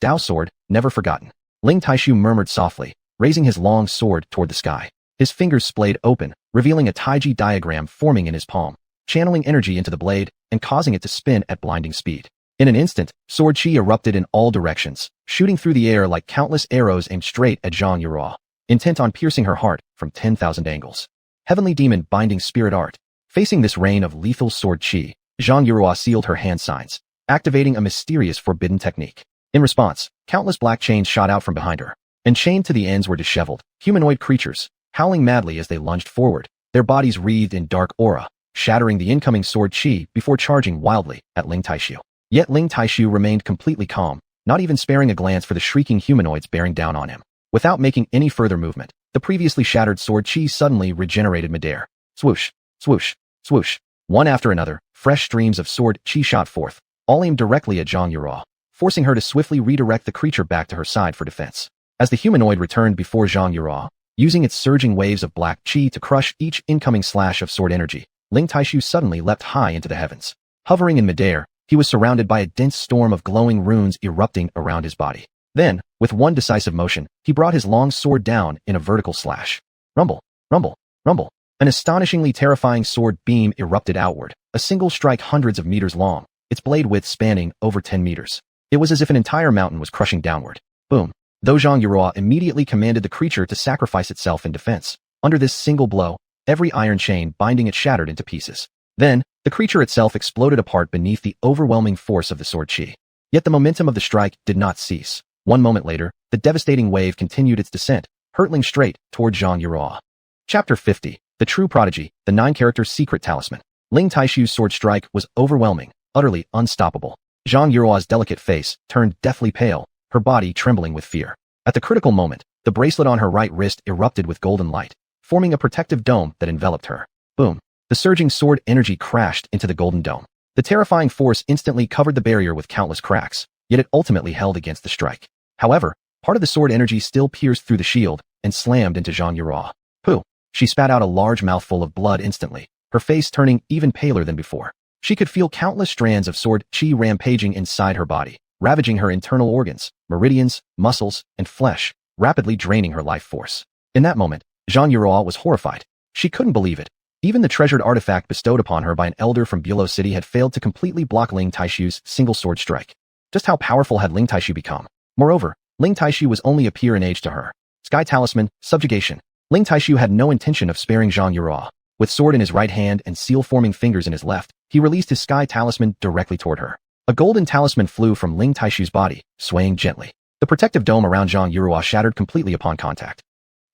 Dao sword, never forgotten. Ling Taishu murmured softly, raising his long sword toward the sky. His fingers splayed open, revealing a Taiji diagram forming in his palm, channeling energy into the blade and causing it to spin at blinding speed. In an instant, sword chi erupted in all directions, shooting through the air like countless arrows aimed straight at Xianxia, intent on piercing her heart from 10,000 angles. Heavenly demon binding spirit art. Facing this rain of lethal sword chi, Xianxia sealed her hand signs, activating a mysterious forbidden technique. In response, countless black chains shot out from behind her, and chained to the ends were disheveled, humanoid creatures, howling madly as they lunged forward, their bodies wreathed in dark aura, shattering the incoming sword chi before charging wildly at Ling Taishu. Yet Ling Taishu remained completely calm, not even sparing a glance for the shrieking humanoids bearing down on him. Without making any further movement, the previously shattered sword chi suddenly regenerated midair. Swoosh, swoosh, swoosh. One after another, fresh streams of sword chi shot forth, all aimed directly at Xianxia, forcing her to swiftly redirect the creature back to her side for defense. As the humanoid returned before Xianxia, using its surging waves of black chi to crush each incoming slash of sword energy, Ling Taishu suddenly leapt high into the heavens. Hovering in midair, he was surrounded by a dense storm of glowing runes erupting around his body. Then, with one decisive motion, he brought his long sword down in a vertical slash. Rumble, rumble, rumble. An astonishingly terrifying sword beam erupted outward, a single strike hundreds of meters long, its blade width spanning over 10 meters. It was as if an entire mountain was crushing downward. Boom. Though Xianxia immediately commanded the creature to sacrifice itself in defense. Under this single blow, every iron chain binding it shattered into pieces. Then, the creature itself exploded apart beneath the overwhelming force of the sword chi. Yet the momentum of the strike did not cease. 1 moment later, the devastating wave continued its descent, hurtling straight toward Xianxia. Chapter 50. The True Prodigy, the 9-character secret talisman. Ling Taishu's sword strike was overwhelming, utterly unstoppable. Xianxia's delicate face turned deathly pale, her body trembling with fear. At the critical moment, the bracelet on her right wrist erupted with golden light, forming a protective dome that enveloped her. Boom. The surging sword energy crashed into the golden dome. The terrifying force instantly covered the barrier with countless cracks, yet it ultimately held against the strike. However, part of the sword energy still pierced through the shield and slammed into Xianxia. Pooh! She spat out a large mouthful of blood instantly, her face turning even paler than before. She could feel countless strands of sword chi rampaging inside her body, ravaging her internal organs, meridians, muscles, and flesh, rapidly draining her life force. In that moment, Xianxia was horrified. She couldn't believe it. Even the treasured artifact bestowed upon her by an elder from Bulo City had failed to completely block Ling Taishu's single sword strike. Just how powerful had Ling Taishu become? Moreover, Ling Taishu was only a peer in age to her. Sky Talisman, Subjugation. Ling Taishu had no intention of sparing Xianxia. With sword in his right hand and seal-forming fingers in his left, he released his Sky Talisman directly toward her. A golden talisman flew from Ling Taishu's body, swaying gently. The protective dome around Xianxia shattered completely upon contact.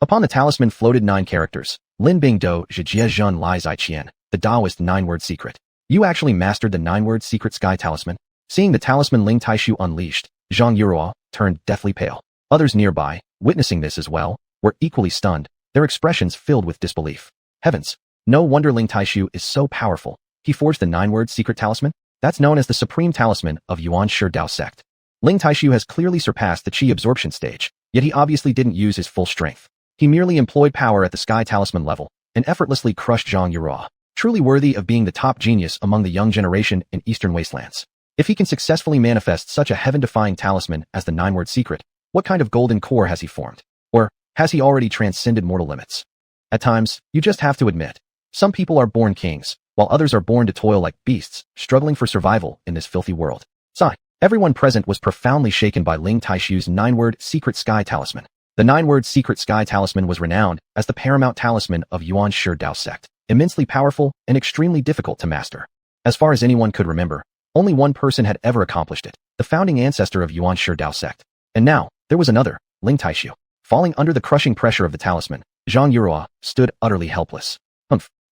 Upon the talisman floated 9 characters, Lin Bing Do Zhe Lai Zai Qian, the Taoist 9-word secret. You actually mastered the 9-word secret sky talisman? Seeing the talisman Ling Taishu unleashed, Zhang Yuruo turned deathly pale. Others nearby, witnessing this as well, were equally stunned, their expressions filled with disbelief. Heavens! No wonder Ling Taishu is so powerful. He forged the 9-word secret talisman? That's known as the supreme talisman of Yuanshi Dao sect. Ling Taishu has clearly surpassed the Qi absorption stage, yet he obviously didn't use his full strength. He merely employed power at the sky talisman level, and effortlessly crushed Zhang Yuruo, truly worthy of being the top genius among the young generation in Eastern Wastelands. If he can successfully manifest such a heaven-defying talisman as the 9-word secret, what kind of golden core has he formed? Or has he already transcended mortal limits? At times, you just have to admit, some people are born kings, while others are born to toil like beasts, struggling for survival in this filthy world. Sigh. Everyone present was profoundly shaken by Ling Taishu's 9-word secret sky talisman. The 9-word secret sky talisman was renowned as the paramount talisman of Yuanshi Dao sect, immensely powerful and extremely difficult to master. As far as anyone could remember, only one person had ever accomplished it, the founding ancestor of Yuanshi Dao sect. And now, there was another, Ling Taishu. Falling under the crushing pressure of the talisman, Zhang Yuruo stood utterly helpless.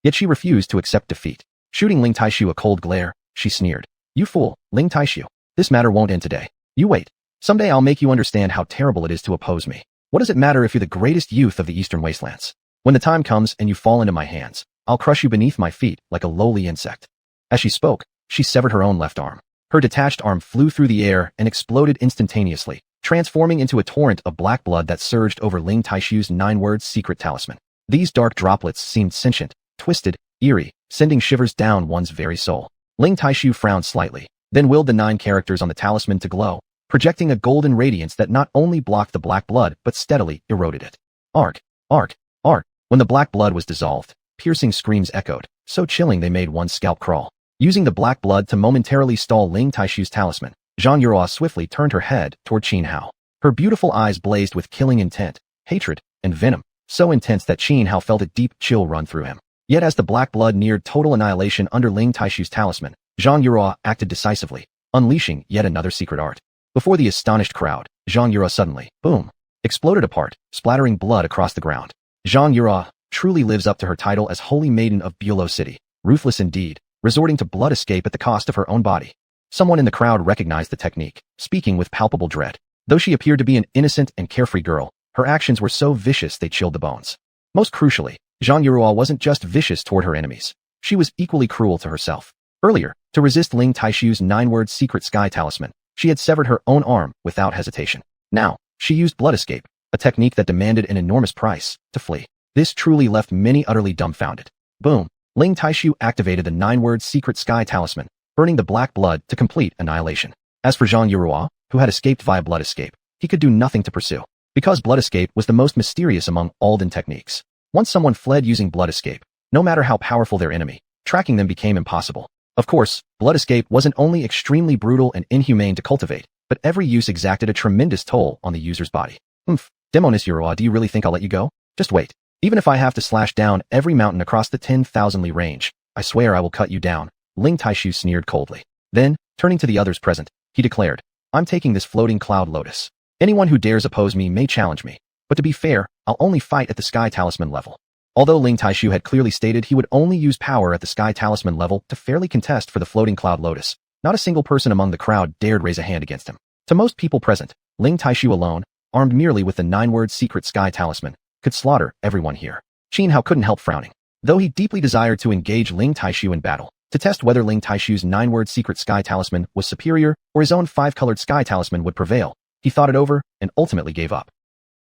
Yet she refused to accept defeat. Shooting Ling Taishu a cold glare, she sneered. You fool, Ling Taishu. This matter won't end today. You wait. Someday I'll make you understand how terrible it is to oppose me. What does it matter if you're the greatest youth of the Eastern Wastelands? When the time comes and you fall into my hands, I'll crush you beneath my feet like a lowly insect. As she spoke, she severed her own left arm. Her detached arm flew through the air and exploded instantaneously, transforming into a torrent of black blood that surged over Ling Taishu's 9-word secret talisman. These dark droplets seemed sentient, twisted, eerie, sending shivers down one's very soul. Ling Taishu frowned slightly, then willed the 9 characters on the talisman to glow, projecting a golden radiance that not only blocked the black blood but steadily eroded it. Arc, arc, arc. When the black blood was dissolved, piercing screams echoed, so chilling they made one's scalp crawl. Using the black blood to momentarily stall Ling Taishu's talisman, Zhang Yuruo swiftly turned her head toward Qin Hao. Her beautiful eyes blazed with killing intent, hatred, and venom, so intense that Qin Hao felt a deep chill run through him. Yet as the black blood neared total annihilation under Ling Taishu's talisman, Zhang Yuruo acted decisively, unleashing yet another secret art. Before the astonished crowd, Zhang Yuruo suddenly, boom, exploded apart, splattering blood across the ground. Zhang Yuruo truly lives up to her title as Holy Maiden of Bulow City, ruthless indeed, resorting to blood escape at the cost of her own body. Someone in the crowd recognized the technique, speaking with palpable dread. Though she appeared to be an innocent and carefree girl, her actions were so vicious they chilled the bones. Most crucially, Zhang Yuruo wasn't just vicious toward her enemies. She was equally cruel to herself. Earlier, to resist Ling Taishu's 9-word secret sky talisman, she had severed her own arm without hesitation. Now, she used blood escape, a technique that demanded an enormous price, to flee. This truly left many utterly dumbfounded. Boom! Ling Taishu activated the 9-word secret sky talisman, burning the black blood to complete annihilation. As for Zhang Yuruo, who had escaped via blood escape, he could do nothing to pursue, because blood escape was the most mysterious among all Den techniques. Once someone fled using blood escape, no matter how powerful their enemy, tracking them became impossible. Of course, blood escape wasn't only extremely brutal and inhumane to cultivate, but every use exacted a tremendous toll on the user's body. Demonis Yuruo, do you really think I'll let you go? Just wait. Even if I have to slash down every mountain across the 10,000 li range, I swear I will cut you down. Ling Taishu sneered coldly. Then, turning to the others present, he declared, I'm taking this floating cloud lotus. Anyone who dares oppose me may challenge me, but to be fair, I'll only fight at the sky talisman level. Although Ling Taishu had clearly stated he would only use power at the sky talisman level to fairly contest for the floating cloud lotus, not a single person among the crowd dared raise a hand against him. To most people present, Ling Taishu alone, armed merely with the 9-word secret sky talisman, could slaughter everyone here. Qin Hao couldn't help frowning. Though he deeply desired to engage Ling Taishu in battle, to test whether Ling Taishu's 9-word secret sky talisman was superior or his own 5-colored sky talisman would prevail, he thought it over and ultimately gave up.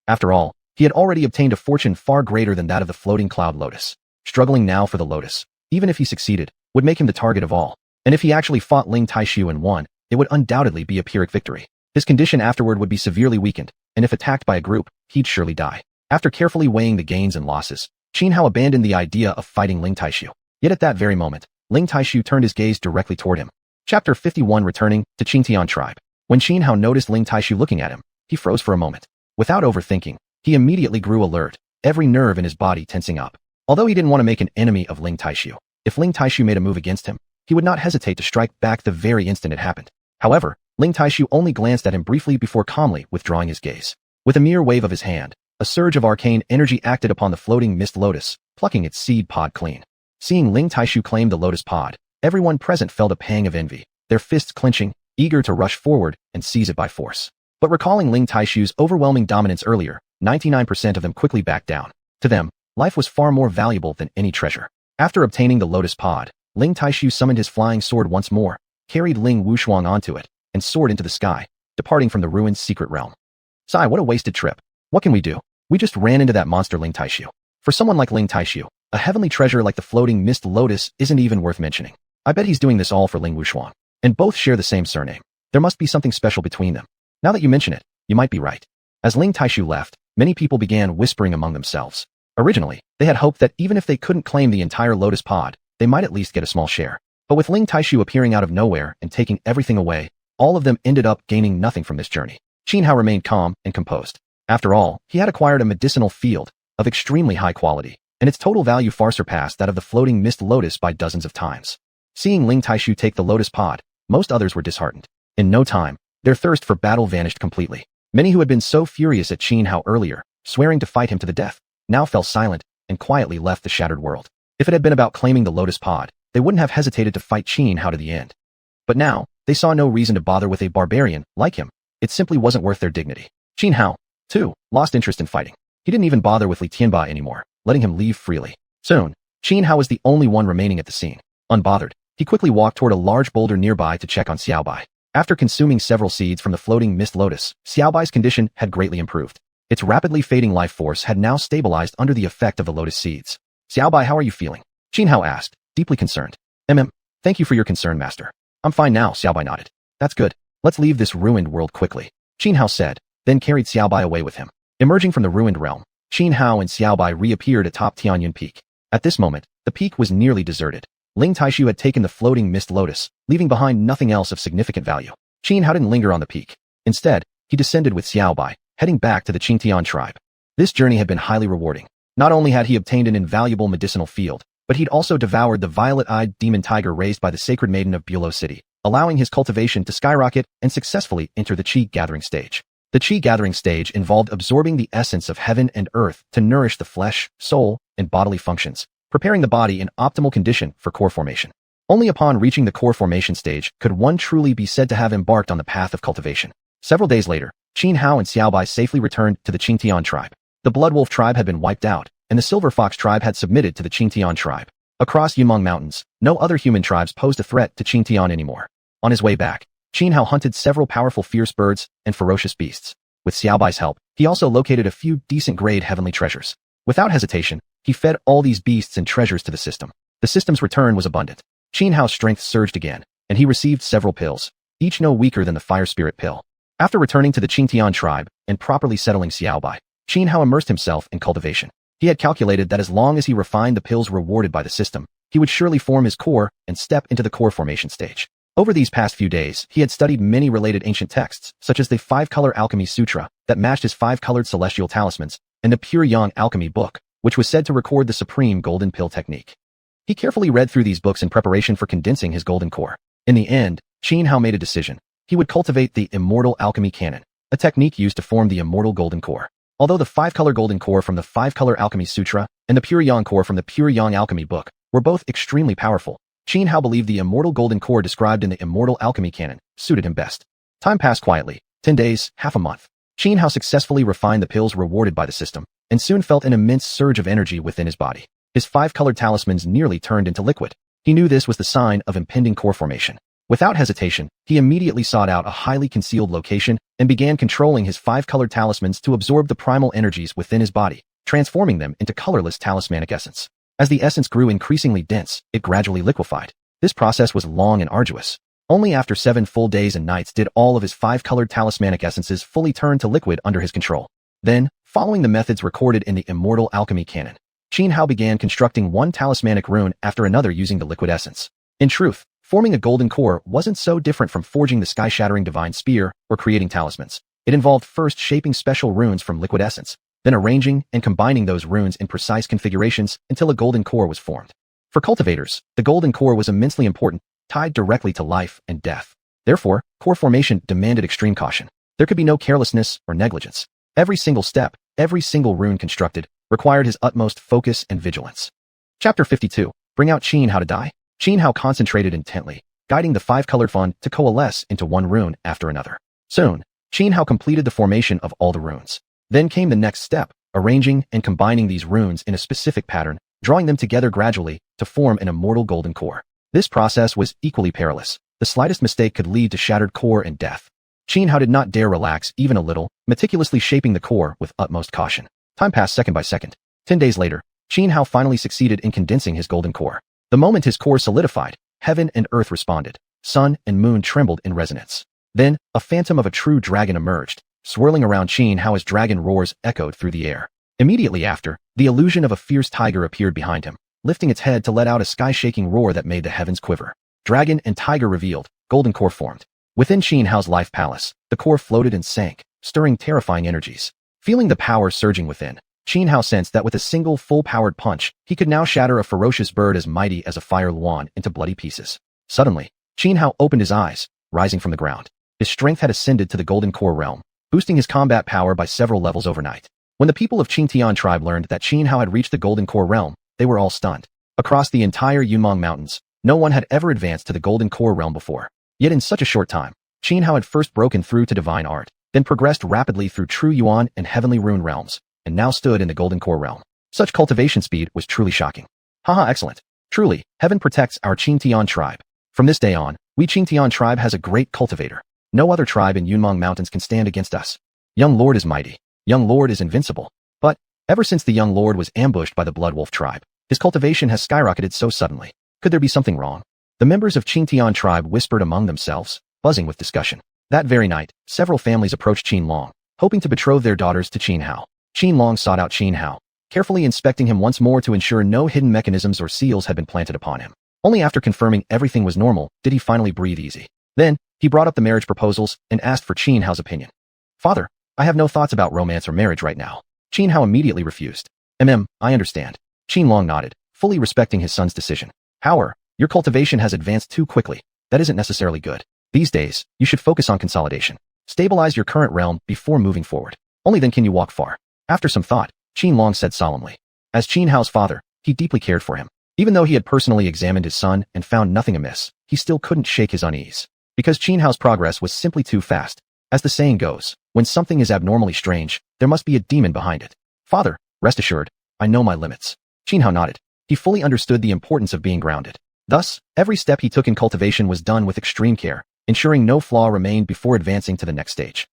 After all, he had already obtained a fortune far greater than that of the floating cloud lotus. Struggling now for the lotus, even if he succeeded, would make him the target of all. And if he actually fought Ling Taishu and won, it would undoubtedly be a Pyrrhic victory. His condition afterward would be severely weakened, and if attacked by a group, he'd surely die. After carefully weighing the gains and losses, Qin Hao abandoned the idea of fighting Ling Taishu. Yet at that very moment, Ling Taishu turned his gaze directly toward him. Chapter 51 Returning to Qingtian Tribe. When Qin Hao noticed Ling Taishu looking at him, he froze for a moment. Without overthinking, he immediately grew alert, every nerve in his body tensing up. Although he didn't want to make an enemy of Ling Taishu, if Ling Taishu made a move against him, he would not hesitate to strike back the very instant it happened. However, Ling Taishu only glanced at him briefly before calmly withdrawing his gaze. With a mere wave of his hand, a surge of arcane energy acted upon the floating mist lotus, plucking its seed pod clean. Seeing Ling Taishu claim the lotus pod, everyone present felt a pang of envy, their fists clenching, eager to rush forward and seize it by force. But recalling Ling Taishu's overwhelming dominance earlier, 99% of them quickly backed down. To them, life was far more valuable than any treasure. After obtaining the lotus pod, Ling Taishu summoned his flying sword once more, carried Ling Wuxuang onto it, and soared into the sky, departing from the ruined secret realm. Sigh, what a wasted trip. What can we do? We just ran into that monster Ling Taishu. For someone like Ling Taishu, a heavenly treasure like the floating mist lotus isn't even worth mentioning. I bet he's doing this all for Ling Wuxuang. And both share the same surname. There must be something special between them. Now that you mention it, you might be right. As Ling Taishu left, many people began whispering among themselves. Originally, they had hoped that even if they couldn't claim the entire lotus pod, they might at least get a small share. But with Ling Taishu appearing out of nowhere and taking everything away, all of them ended up gaining nothing from this journey. Xuanhuan remained calm and composed. After all, he had acquired a medicinal field of extremely high quality, and its total value far surpassed that of the floating mist lotus by dozens of times. Seeing Ling Taishu take the lotus pod, most others were disheartened. In no time, their thirst for battle vanished completely. Many who had been so furious at Xuanhuan earlier, swearing to fight him to the death, now fell silent and quietly left the shattered world. If it had been about claiming the lotus pod, they wouldn't have hesitated to fight Xuanhuan to the end. But now, they saw no reason to bother with a barbarian like him. It simply wasn't worth their dignity. Xuanhuan, too, lost interest in fighting. He didn't even bother with Li Tianbai anymore, letting him leave freely. Soon, Xuanhuan was the only one remaining at the scene. Unbothered, he quickly walked toward a large boulder nearby to check on Xiaobai. After consuming several seeds from the floating mist lotus, Xiaobai's condition had greatly improved. Its rapidly fading life force had now stabilized under the effect of the lotus seeds. Xiaobai, how are you feeling? Xuanhuan asked, deeply concerned. Thank you for your concern, master. I'm fine now, Xiaobai nodded. That's good. Let's leave this ruined world quickly. Xuanhuan said, then carried Xiaobai away with him. Emerging from the ruined realm, Xuanhuan and Xiaobai reappeared atop Tianyuan Peak. At this moment, the peak was nearly deserted. Ling Taishu had taken the floating mist lotus, leaving behind nothing else of significant value. Xuanhuan didn't linger on the peak. Instead, he descended with Xiaobai, heading back to the Qingtian tribe. This journey had been highly rewarding. Not only had he obtained an invaluable medicinal field, but he'd also devoured the violet-eyed demon tiger raised by the sacred maiden of Bulow City, allowing his cultivation to skyrocket and successfully enter the Qi gathering stage. The Qi gathering stage involved absorbing the essence of heaven and earth to nourish the flesh, soul, and bodily functions, preparing the body in optimal condition for core formation. Only upon reaching the core formation stage could one truly be said to have embarked on the path of cultivation. Several days later, Xuanhuan and Xiaobai safely returned to the Qingtian tribe. The Blood Wolf tribe had been wiped out, and the Silver Fox tribe had submitted to the Qingtian tribe. Across Yimeng Mountains, no other human tribes posed a threat to Qingtian anymore. On his way back, Xuanhuan hunted several powerful fierce birds and ferocious beasts. With Xiaobai's help, he also located a few decent-grade heavenly treasures. Without hesitation, he fed all these beasts and treasures to the system. The system's return was abundant. Xuanhuan's strength surged again, and he received several pills, each no weaker than the fire spirit pill. After returning to the Qingtian tribe and properly settling Xiaobai, Xuanhuan immersed himself in cultivation. He had calculated that as long as he refined the pills rewarded by the system, he would surely form his core and step into the core formation stage. Over these past few days, he had studied many related ancient texts, such as the 5-Color Alchemy Sutra, that matched his 5-colored celestial talismans, and the Pure Yang Alchemy book, which was said to record the supreme golden pill technique. He carefully read through these books in preparation for condensing his golden core. In the end, Xuanhuan made a decision. He would cultivate the immortal alchemy canon, a technique used to form the immortal golden core. Although the 5-color golden core from the 5-color alchemy sutra and the pure yang core from the pure yang alchemy book were both extremely powerful, Xuanhuan believed the immortal golden core described in the immortal alchemy canon suited him best. Time passed quietly, 10 days, half a month. Xuanhuan successfully refined the pills rewarded by the system, and soon felt an immense surge of energy within his body. His 5-colored talismans nearly turned into liquid. He knew this was the sign of impending core formation. Without hesitation, he immediately sought out a highly concealed location and began controlling his 5-colored talismans to absorb the primal energies within his body, transforming them into colorless talismanic essence. As the essence grew increasingly dense, it gradually liquefied. This process was long and arduous. Only after 7 full days and nights did all of his 5-colored talismanic essences fully turn to liquid under his control. Then, following the methods recorded in the immortal alchemy canon, Xuanhuan began constructing one talismanic rune after another using the liquid essence. In truth, forming a golden core wasn't so different from forging the sky-shattering divine spear or creating talismans. It involved first shaping special runes from liquid essence, then arranging and combining those runes in precise configurations until a golden core was formed. For cultivators, the golden core was immensely important, tied directly to life and death. Therefore, core formation demanded extreme caution. There could be no carelessness or negligence. Every single step, every single rune constructed, required his utmost focus and vigilance. Chapter 52. Bring out Xianhao to die. Xianhao concentrated intently, guiding the five-colored fund to coalesce into one rune after another. Soon, Xianhao completed the formation of all the runes. Then came the next step, arranging and combining these runes in a specific pattern, drawing them together gradually to form an immortal golden core. This process was equally perilous. The slightest mistake could lead to shattered core and death. Xianhao did not dare relax even a little, meticulously shaping the core with utmost caution. Time passed second by second. 10 days later, Xianhao finally succeeded in condensing his golden core. The moment his core solidified, heaven and earth responded. Sun and moon trembled in resonance. Then, a phantom of a true dragon emerged, swirling around Xianhao as dragon roars echoed through the air. Immediately after, the illusion of a fierce tiger appeared behind him, lifting its head to let out a sky-shaking roar that made the heavens quiver. Dragon and tiger revealed, golden core formed. Within Xianhao's life palace, the core floated and sank, stirring terrifying energies. Feeling the power surging within, Xianhao sensed that with a single full-powered punch, he could now shatter a ferocious bird as mighty as a fire xuanhuan into bloody pieces. Suddenly, Xianhao opened his eyes, rising from the ground. His strength had ascended to the golden core realm, boosting his combat power by several levels overnight. When the people of Xianxian tribe learned that Xianhao had reached the golden core realm, they were all stunned. Across the entire Yunmeng Mountains, no one had ever advanced to the golden core realm before. Yet in such a short time, Xianhao had first broken through to divine art, then progressed rapidly through true yuan and heavenly rune realms, and now stood in the golden core realm. Such cultivation speed was truly shocking. Haha, excellent. Truly, heaven protects our Xianxian tribe. From this day on, we Xianxian tribe has a great cultivator. No other tribe in Yunmeng Mountains can stand against us. Young Lord is mighty. Young Lord is invincible. But, ever since the young Lord was ambushed by the Blood Wolf tribe, his cultivation has skyrocketed so suddenly. Could there be something wrong? The members of Xianxian tribe whispered among themselves, buzzing with discussion. That very night, several families approached Qianlong, hoping to betroth their daughters to Qianhao. Qianlong sought out Qianhao, carefully inspecting him once more to ensure no hidden mechanisms or seals had been planted upon him. Only after confirming everything was normal did he finally breathe easy. Then, he brought up the marriage proposals and asked for Qianhao's opinion. Father, I have no thoughts about romance or marriage right now. Qianhao immediately refused. I understand. Qianlong nodded, fully respecting his son's decision. However, your cultivation has advanced too quickly. That isn't necessarily good. These days, you should focus on consolidation. Stabilize your current realm before moving forward. Only then can you walk far. After some thought, Qianlong said solemnly. As Qianhao's father, he deeply cared for him. Even though he had personally examined his son and found nothing amiss, he still couldn't shake his unease. Because Qianhao's progress was simply too fast. As the saying goes, when something is abnormally strange, there must be a demon behind it. Father, rest assured, I know my limits. Qianhao nodded. He fully understood the importance of being grounded. Thus, every step he took in cultivation was done with extreme care, ensuring no flaw remained before advancing to the next stage.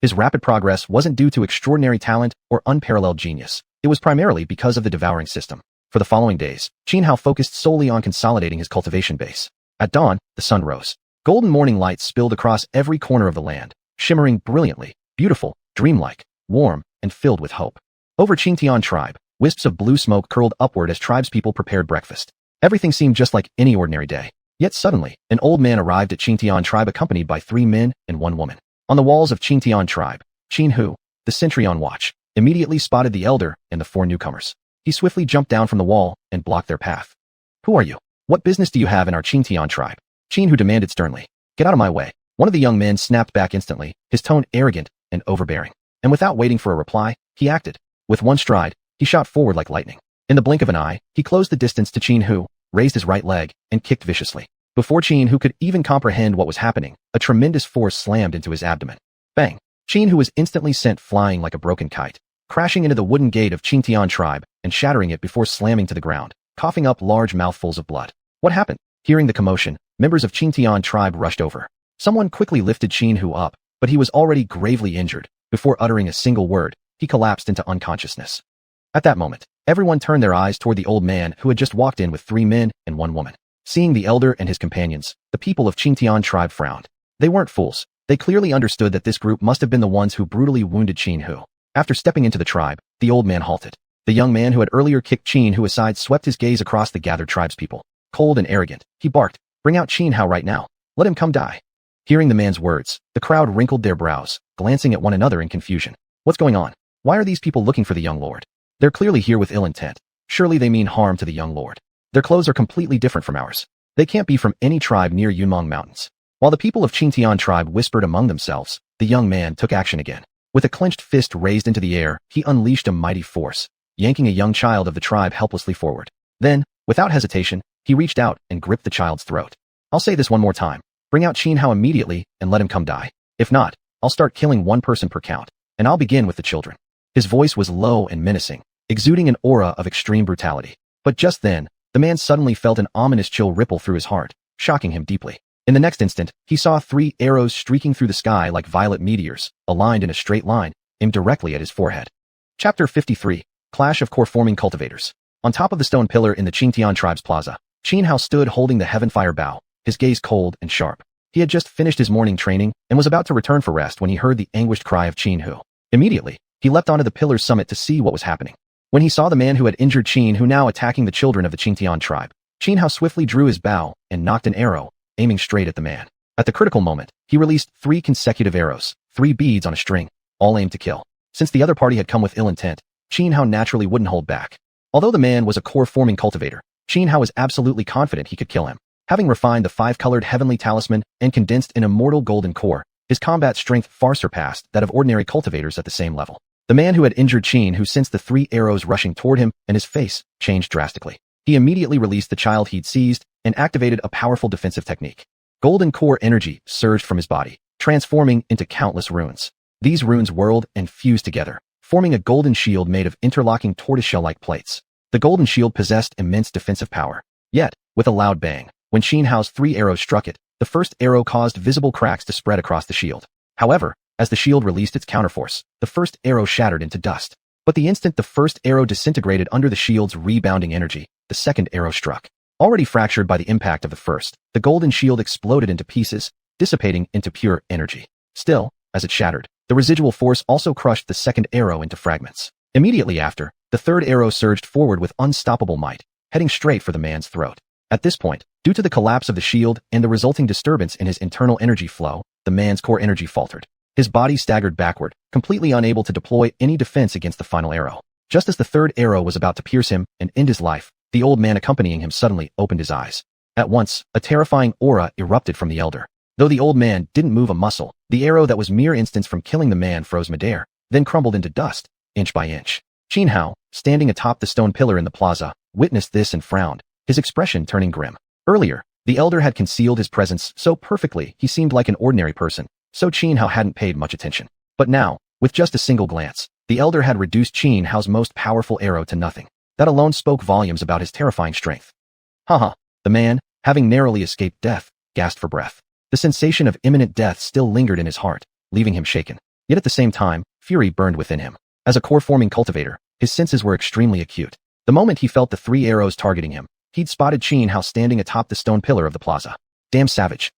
His rapid progress wasn't due to extraordinary talent or unparalleled genius. It was primarily because of the devouring system. For the following days, Qianhao focused solely on consolidating his cultivation base. At dawn, the sun rose. Golden morning light spilled across every corner of the land, shimmering brilliantly, beautiful, dreamlike, warm, and filled with hope. Over Xianxian tribe, wisps of blue smoke curled upward as tribespeople prepared breakfast. Everything seemed just like any ordinary day. Yet suddenly, an old man arrived at Xianxian tribe accompanied by 3 men and 1 woman. On the walls of Xianxian tribe, Qin Hu, the sentry on watch, immediately spotted the elder and the 4 newcomers. He swiftly jumped down from the wall and blocked their path. Who are you? What business do you have in our Xianxian tribe? Qin Hu demanded sternly. Get out of my way. One of the young men snapped back instantly, his tone arrogant and overbearing. And without waiting for a reply, he acted. With one stride, he shot forward like lightning. In the blink of an eye, he closed the distance to Qin Hu, raised his right leg, and kicked viciously. Before Qin Hu could even comprehend what was happening, a tremendous force slammed into his abdomen. Bang! Qin Hu was instantly sent flying like a broken kite, crashing into the wooden gate of Xianxian tribe and shattering it before slamming to the ground, coughing up large mouthfuls of blood. What happened? Hearing the commotion, members of Xianxian tribe rushed over. Someone quickly lifted Qin Hu up, but he was already gravely injured. Before uttering a single word, he collapsed into unconsciousness. At that moment, everyone turned their eyes toward the old man who had just walked in with 3 men and 1 woman. Seeing the elder and his companions, the people of Xianxian tribe frowned. They weren't fools. They clearly understood that this group must have been the ones who brutally wounded Qin Hu. After stepping into the tribe, the old man halted. The young man who had earlier kicked Qin Hu aside swept his gaze across the gathered tribespeople. Cold and arrogant, he barked, "Bring out Qianhao right now. Let him come die." Hearing the man's words, the crowd wrinkled their brows, glancing at one another in confusion. What's going on? Why are these people looking for the young lord? They're clearly here with ill intent. Surely they mean harm to the young lord. Their clothes are completely different from ours. They can't be from any tribe near Yunmeng Mountains. While the people of Xianxian tribe whispered among themselves, the young man took action again. With a clenched fist raised into the air, he unleashed a mighty force. yanking a young child of the tribe helplessly forward. Then, without hesitation, he reached out and gripped the child's throat. I'll say this one more time. Bring out Xianhao immediately and let him come die. If not, I'll start killing one person per count, and I'll begin with the children. His voice was low and menacing, exuding an aura of extreme brutality. But just then, the man suddenly felt an ominous chill ripple through his heart, shocking him deeply. In the next instant, he saw 3 arrows streaking through the sky like violet meteors, aligned in a straight line, aimed directly at his forehead. Chapter 53. Clash of Core-Forming Cultivators. On top of the stone pillar in the Qingtian tribe's plaza, Xianhao stood holding the heaven fire bow, his gaze cold and sharp. He had just finished his morning training and was about to return for rest when he heard the anguished cry of Qin Hu. Immediately, he leapt onto the pillar's summit to see what was happening. When he saw the man who had injured Qin Hu now attacking the children of the Qingtian tribe, Xianhao swiftly drew his bow and nocked an arrow, aiming straight at the man. At the critical moment, he released 3 consecutive arrows, 3 beads on a string, all aimed to kill. Since the other party had come with ill intent, Xianhao naturally wouldn't hold back. Although the man was a core-forming cultivator, Xianhao was absolutely confident he could kill him. Having refined the 5-colored heavenly talisman and condensed an immortal golden core, his combat strength far surpassed that of ordinary cultivators at the same level. The man who had injured Qin Hu sensed the 3 arrows rushing toward him, and his face changed drastically. He immediately released the child he'd seized and activated a powerful defensive technique. Golden core energy surged from his body, transforming into countless runes. These runes whirled and fused together, forming a golden shield made of interlocking tortoiseshell-like plates. The golden shield possessed immense defensive power. Yet, with a loud bang, when Xianhao's 3 arrows struck it, the first arrow caused visible cracks to spread across the shield. However, as the shield released its counterforce, the first arrow shattered into dust. But the instant the first arrow disintegrated under the shield's rebounding energy, the second arrow struck. Already fractured by the impact of the first, the golden shield exploded into pieces, dissipating into pure energy. Still, as it shattered, the residual force also crushed the second arrow into fragments. Immediately after, the third arrow surged forward with unstoppable might, heading straight for the man's throat. At this point, due to the collapse of the shield and the resulting disturbance in his internal energy flow, the man's core energy faltered. His body staggered backward, completely unable to deploy any defense against the final arrow. Just as the third arrow was about to pierce him and end his life, the old man accompanying him suddenly opened his eyes. At once, a terrifying aura erupted from the elder. Though the old man didn't move a muscle, the arrow that was mere instants from killing the man froze midair, then crumbled into dust, inch by inch. Xianhao, standing atop the stone pillar in the plaza, witnessed this and frowned, his expression turning grim. Earlier, the elder had concealed his presence so perfectly he seemed like an ordinary person, so Xianhao hadn't paid much attention. But now, with just a single glance, the elder had reduced Xianhao's most powerful arrow to nothing. That alone spoke volumes about his terrifying strength. Haha, the man, having narrowly escaped death, gasped for breath. The sensation of imminent death still lingered in his heart, leaving him shaken. Yet at the same time, fury burned within him. As a core-forming cultivator, his senses were extremely acute. The moment he felt the 3 arrows targeting him, he'd spotted Xianhao standing atop the stone pillar of the plaza. Damn savage.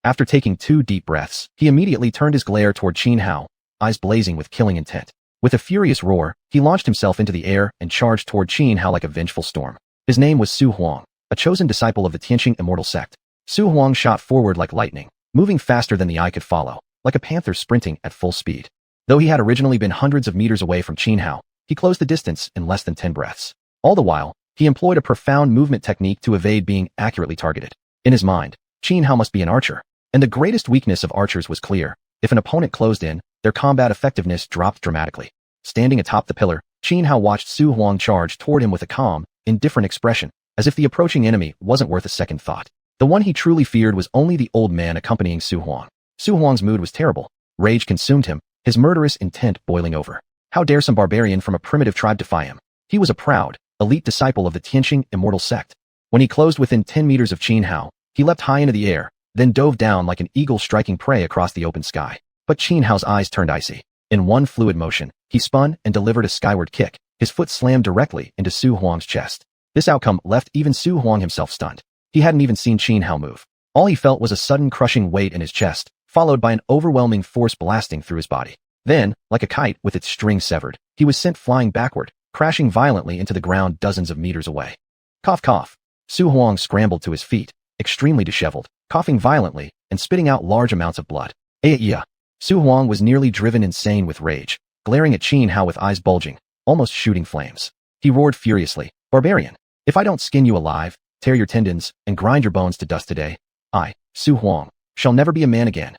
After taking 2 deep breaths, he immediately turned his glare toward Xianhao, eyes blazing with killing intent. With a furious roar, he launched himself into the air and charged toward Xianhao like a vengeful storm. His name was xuanhuan, a chosen disciple of the Tianqing immortal sect. Xuanhuan shot forward like lightning, moving faster than the eye could follow, like a panther sprinting at full speed. Though he had originally been hundreds of meters away from Xianhao, he closed the distance in less than 10 breaths. All the while, he employed a profound movement technique to evade being accurately targeted. In his mind, Xianhao must be an archer, and the greatest weakness of archers was clear. If an opponent closed in, their combat effectiveness dropped dramatically. Standing atop the pillar, Xianhao watched Xuanhuan charge toward him with a calm, indifferent expression, as if the approaching enemy wasn't worth a second thought. The one he truly feared was only the old man accompanying Xuanhuan. Xuanhuan's mood was terrible. Rage consumed him, his murderous intent boiling over. How dare some barbarian from a primitive tribe defy him? He was a proud, elite disciple of the Tianqing immortal sect. When he closed within 10 meters of Xianhao, he leapt high into the air, then dove down like an eagle striking prey across the open sky. But Xianhao's eyes turned icy. In one fluid motion, he spun and delivered a skyward kick. His foot slammed directly into Xuanhuang's chest. This outcome left even Xuanhuang himself stunned. He hadn't even seen Xianhao move. All he felt was a sudden crushing weight in his chest, followed by an overwhelming force blasting through his body. Then, like a kite with its string severed, he was sent flying backward, crashing violently into the ground dozens of meters away. Cough cough. Xuanhuang scrambled to his feet, extremely disheveled, coughing violently, and spitting out large amounts of blood. Yeah. Xuanhuang was nearly driven insane with rage, glaring at Xianhao with eyes bulging, almost shooting flames. He roared furiously, "Barbarian! If I don't skin you alive, tear your tendons, and grind your bones to dust today, I, Xuanhuang, shall never be a man again."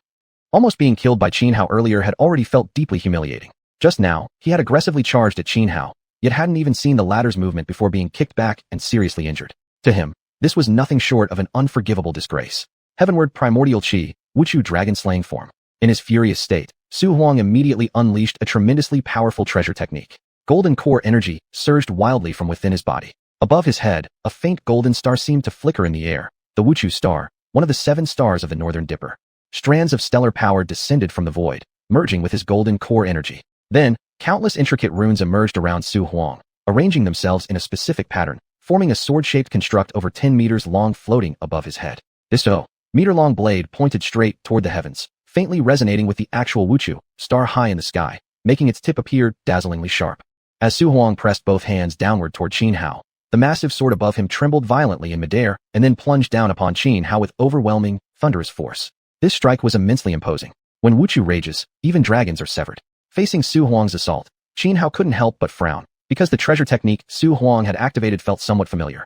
Almost being killed by Xianhao earlier had already felt deeply humiliating. Just now, he had aggressively charged at Xianhao, yet hadn't even seen the latter's movement before being kicked back and seriously injured. To him, this was nothing short of an unforgivable disgrace. Heavenward primordial chi, wuchu dragon-slaying form. In his furious state, Xuanhuan immediately unleashed a tremendously powerful treasure technique. Golden core energy surged wildly from within his body. Above his head, a faint golden star seemed to flicker in the air, the wuchu star, one of the 7 stars of the Northern Dipper. Strands of stellar power descended from the void, merging with his golden core energy. Then, countless intricate runes emerged around Xuanhuan, arranging themselves in a specific pattern, forming a sword-shaped construct over 10 meters long floating above his head. This meter-long blade pointed straight toward the heavens, faintly resonating with the actual wuchu star high in the sky, making its tip appear dazzlingly sharp. As Xuanhuan pressed both hands downward toward Xianxia, the massive sword above him trembled violently in midair and then plunged down upon Xianxia with overwhelming, thunderous force. This strike was immensely imposing. When wuchu rages, even dragons are severed. Facing Xuanhuan's assault, Xianxia couldn't help but frown, because the treasure technique Xuanhuan had activated felt somewhat familiar.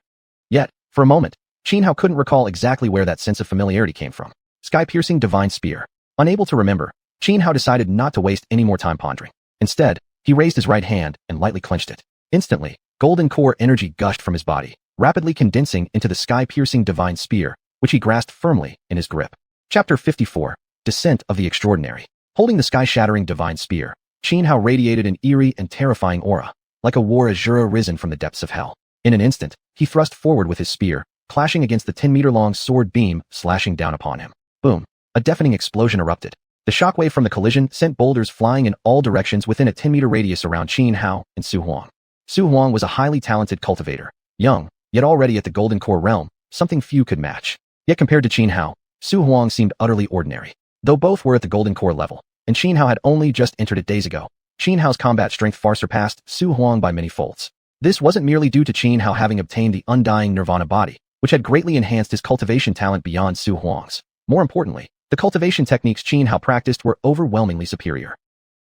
Yet, for a moment, Xianxia couldn't recall exactly where that sense of familiarity came from. Sky-piercing divine spear. Unable to remember, Xianxia decided not to waste any more time pondering. Instead, he raised his right hand and lightly clenched it. Instantly, golden core energy gushed from his body, rapidly condensing into the sky-piercing divine spear, which he grasped firmly in his grip. Chapter 54, Descent of the Extraordinary. Holding the sky-shattering divine spear, Xianxia radiated an eerie and terrifying aura, like a war azure risen from the depths of hell. In an instant, he thrust forward with his spear, clashing against the 10-meter-long sword beam slashing down upon him. Boom! A deafening explosion erupted. The shockwave from the collision sent boulders flying in all directions within a 10-meter radius around Xianxia and Xuanhuan. Xuanhuan was a highly talented cultivator, young, yet already at the golden core realm, something few could match. Yet compared to Xianxia, Xuanhuan seemed utterly ordinary. Though both were at the golden core level, and Xianxia had only just entered it days ago, Xianxia's combat strength far surpassed Xuanhuan by many folds. This wasn't merely due to Xianxia having obtained the undying nirvana body, which had greatly enhanced his cultivation talent beyond Xuanhuan's. More importantly, the cultivation techniques Xianxia practiced were overwhelmingly superior.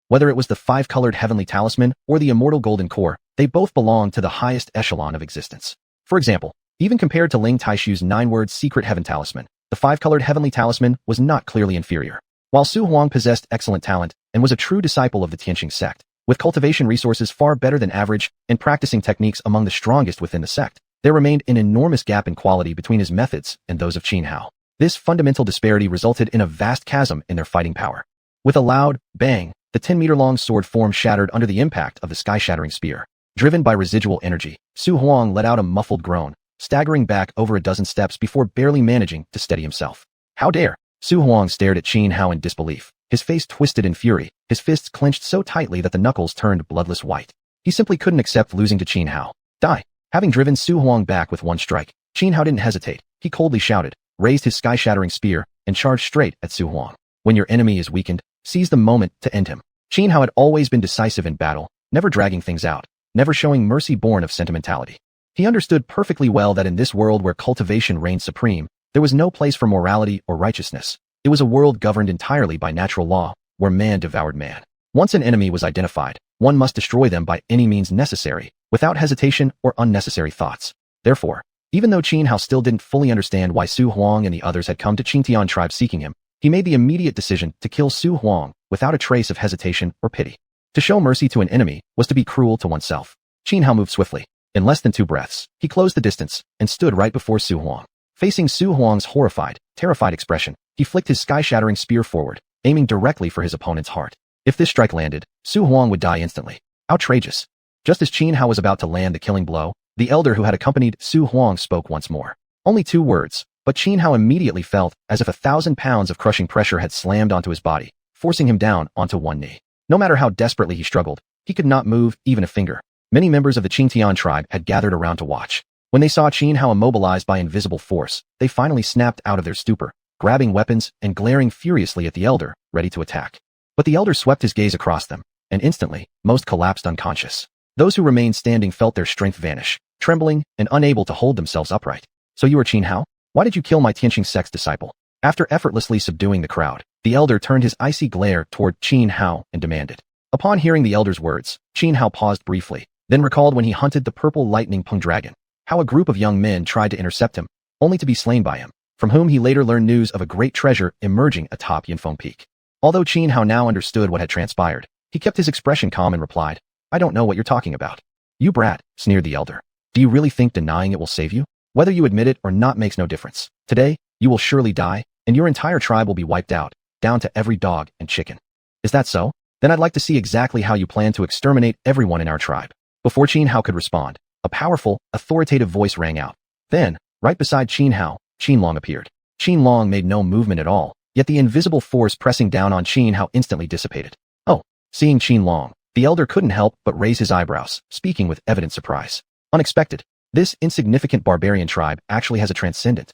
Whether it was the 5-colored heavenly talisman or the immortal golden core, they both belonged to the highest echelon of existence. For example, even compared to Ling Taishu's 9-word secret heaven talisman, the 5-colored heavenly talisman was not clearly inferior. While Xuanhuan possessed excellent talent and was a true disciple of the Tianqing sect, with cultivation resources far better than average and practicing techniques among the strongest within the sect, there remained an enormous gap in quality between his methods and those of Xianxia. This fundamental disparity resulted in a vast chasm in their fighting power. With a loud bang, the 10-meter-long sword form shattered under the impact of the sky-shattering spear. Driven by residual energy, Xuanhuan let out a muffled groan, staggering back over a dozen steps before barely managing to steady himself. How dare! Xuanhuan stared at Xianxia in disbelief, his face twisted in fury, his fists clenched so tightly that the knuckles turned bloodless white. He simply couldn't accept losing to Xianxia. Die! Having driven Xuanhuan back with one strike, Xianxia didn't hesitate. He coldly shouted, raised his sky-shattering spear, and charged straight at Xuanhuan. When your enemy is weakened, seize the moment to end him. Xianxia had always been decisive in battle, never dragging things out, never showing mercy born of sentimentality. He understood perfectly well that in this world where cultivation reigned supreme, there was no place for morality or righteousness. It was a world governed entirely by natural law, where man devoured man. Once an enemy was identified, one must destroy them by any means necessary, without hesitation or unnecessary thoughts. Therefore, even though Xianxia still didn't fully understand why Xuanhuan and the others had come to Qingtian tribe seeking him, he made the immediate decision to kill Xuanhuan without a trace of hesitation or pity. To show mercy to an enemy was to be cruel to oneself. Xianxia moved swiftly. In less than 2 breaths, he closed the distance and stood right before Xuanhuan. Facing Xuanhuan's horrified, terrified expression, he flicked his sky-shattering spear forward, aiming directly for his opponent's heart. If this strike landed, Xuanhuan would die instantly. Outrageous! Just as Xianxia was about to land the killing blow, the elder who had accompanied Xuanhuan spoke once more. Only 2 words, but Xianxia immediately felt as if 1,000 pounds of crushing pressure had slammed onto his body, forcing him down onto one knee. No matter how desperately he struggled, he could not move even a finger. Many members of the Qingtian tribe had gathered around to watch. When they saw Xianxia immobilized by invisible force, they finally snapped out of their stupor, grabbing weapons and glaring furiously at the elder, ready to attack. But the elder swept his gaze across them, and instantly, most collapsed unconscious. Those who remained standing felt their strength vanish, trembling and unable to hold themselves upright. So you are Xianxia? Why did you kill my Tianqing sect's disciple? After effortlessly subduing the crowd, the elder turned his icy glare toward Xianxia and demanded. Upon hearing the elder's words, Xianxia paused briefly, then recalled when he hunted the purple lightning pung dragon, how a group of young men tried to intercept him, only to be slain by him, from whom he later learned news of a great treasure emerging atop Yinfeng Peak. Although Xianxia now understood what had transpired, he kept his expression calm and replied, I don't know what you're talking about. You brat, sneered the elder. Do you really think denying it will save you? Whether you admit it or not makes no difference. Today, you will surely die, and your entire tribe will be wiped out, down to every dog and chicken. Is that so? Then I'd like to see exactly how you plan to exterminate everyone in our tribe. Before Xianhao could respond, a powerful, authoritative voice rang out. Then, right beside Xianhao, Qianlong appeared. Qianlong made no movement at all, yet the invisible force pressing down on Xianhao instantly dissipated. Oh, seeing Qianlong, the elder couldn't help but raise his eyebrows, speaking with evident surprise. Unexpected. This insignificant barbarian tribe actually has a transcendent.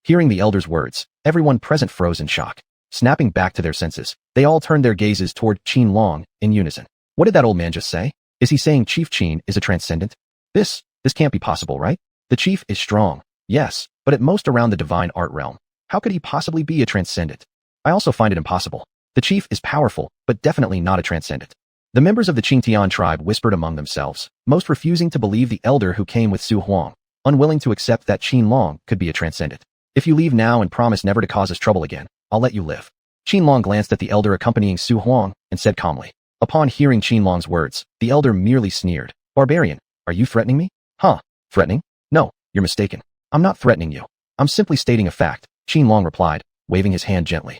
Hearing the elder's words, everyone present froze in shock. Snapping back to their senses, they all turned their gazes toward Qianlong in unison. What did that old man just say? Is he saying Chief Qin is a transcendent? This can't be possible, right? The chief is strong, yes, but at most around the divine art realm. How could he possibly be a transcendent? I also find it impossible. The chief is powerful, but definitely not a transcendent. The members of the Qingtian tribe whispered among themselves, most refusing to believe the elder who came with Xuanhuan, unwilling to accept that Qianlong could be a transcendent. If you leave now and promise never to cause us trouble again, I'll let you live. Qianlong glanced at the elder accompanying Xuanhuan and said calmly. Upon hearing Qianlong's words, the elder merely sneered. Barbarian, are you threatening me? Huh? Threatening? No, you're mistaken. I'm not threatening you. I'm simply stating a fact, Qianlong replied, waving his hand gently.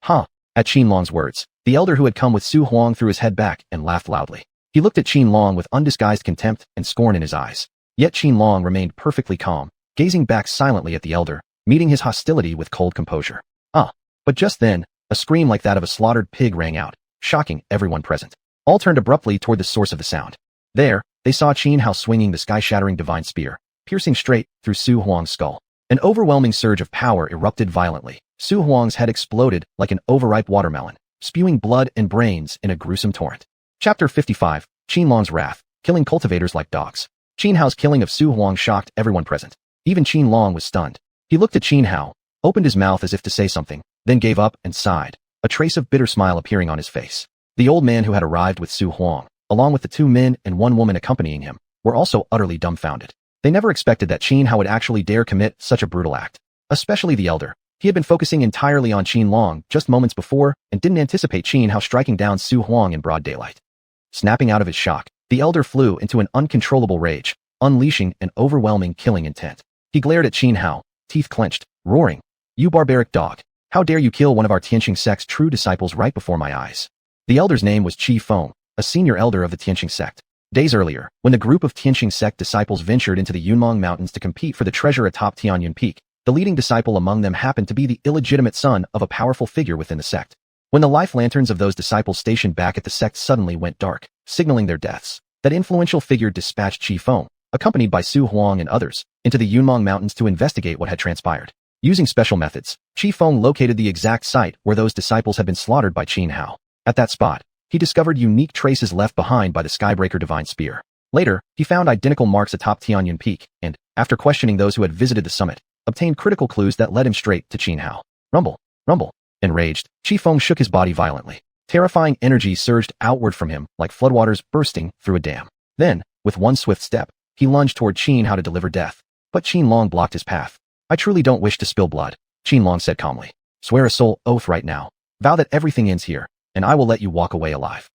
Huh? At Qianlong's words, the elder who had come with Xuanhuan threw his head back and laughed loudly. He looked at Qianlong with undisguised contempt and scorn in his eyes. Yet Qianlong remained perfectly calm, gazing back silently at the elder, meeting his hostility with cold composure. But just then, a scream like that of a slaughtered pig rang out, shocking everyone present. All turned abruptly toward the source of the sound. There, they saw Qianhao swinging the sky-shattering divine spear, piercing straight through Xuanhuang's skull. An overwhelming surge of power erupted violently. Xuanhuang's head exploded like an overripe watermelon, spewing blood and brains in a gruesome torrent. Chapter 55, Qianlong's Wrath, Killing Cultivators Like Dogs. Qianhao's killing of Xuanhuang shocked everyone present. Even Qianlong was stunned. He looked at Qianhao, opened his mouth as if to say something, then gave up and sighed, a trace of bitter smile appearing on his face. The old man who had arrived with Xuanhuang, along with the 2 men and 1 woman accompanying him, were also utterly dumbfounded. They never expected that Qianhao would actually dare commit such a brutal act. Especially the elder. He had been focusing entirely on Qianlong just moments before and didn't anticipate Qianhao striking down Xuanhuang in broad daylight. Snapping out of his shock, the elder flew into an uncontrollable rage, unleashing an overwhelming killing intent. He glared at Qianhao, teeth clenched, roaring, "You barbaric dog! How dare you kill one of our Tianxing sect's true disciples right before my eyes?" The elder's name was Qi Feng, a senior elder of the Tianxing sect. Days earlier, when the group of Tianxing sect disciples ventured into the Yunmeng Mountains to compete for the treasure atop Tianyun Peak, the leading disciple among them happened to be the illegitimate son of a powerful figure within the sect. When the life lanterns of those disciples stationed back at the sect suddenly went dark, signaling their deaths, that influential figure dispatched Qi Feng, accompanied by Su Huang and others, into the Yunmeng Mountains to investigate what had transpired. Using special methods, Qi Feng located the exact site where those disciples had been slaughtered by Qin Hao. At that spot, he discovered unique traces left behind by the Skybreaker Divine Spear. Later, he found identical marks atop Tianyun Peak, and, after questioning those who had visited the summit, obtained critical clues that led him straight to Qin Hao. Rumble, rumble. Enraged, Qi Feng shook his body violently. Terrifying energy surged outward from him like floodwaters bursting through a dam. Then, with one swift step, he lunged toward Qin Hao to deliver death. But Qin Long blocked his path. "I truly don't wish to spill blood," Qin Long said calmly. "Swear a soul oath right now. Vow that everything ends here, and I will let you walk away alive."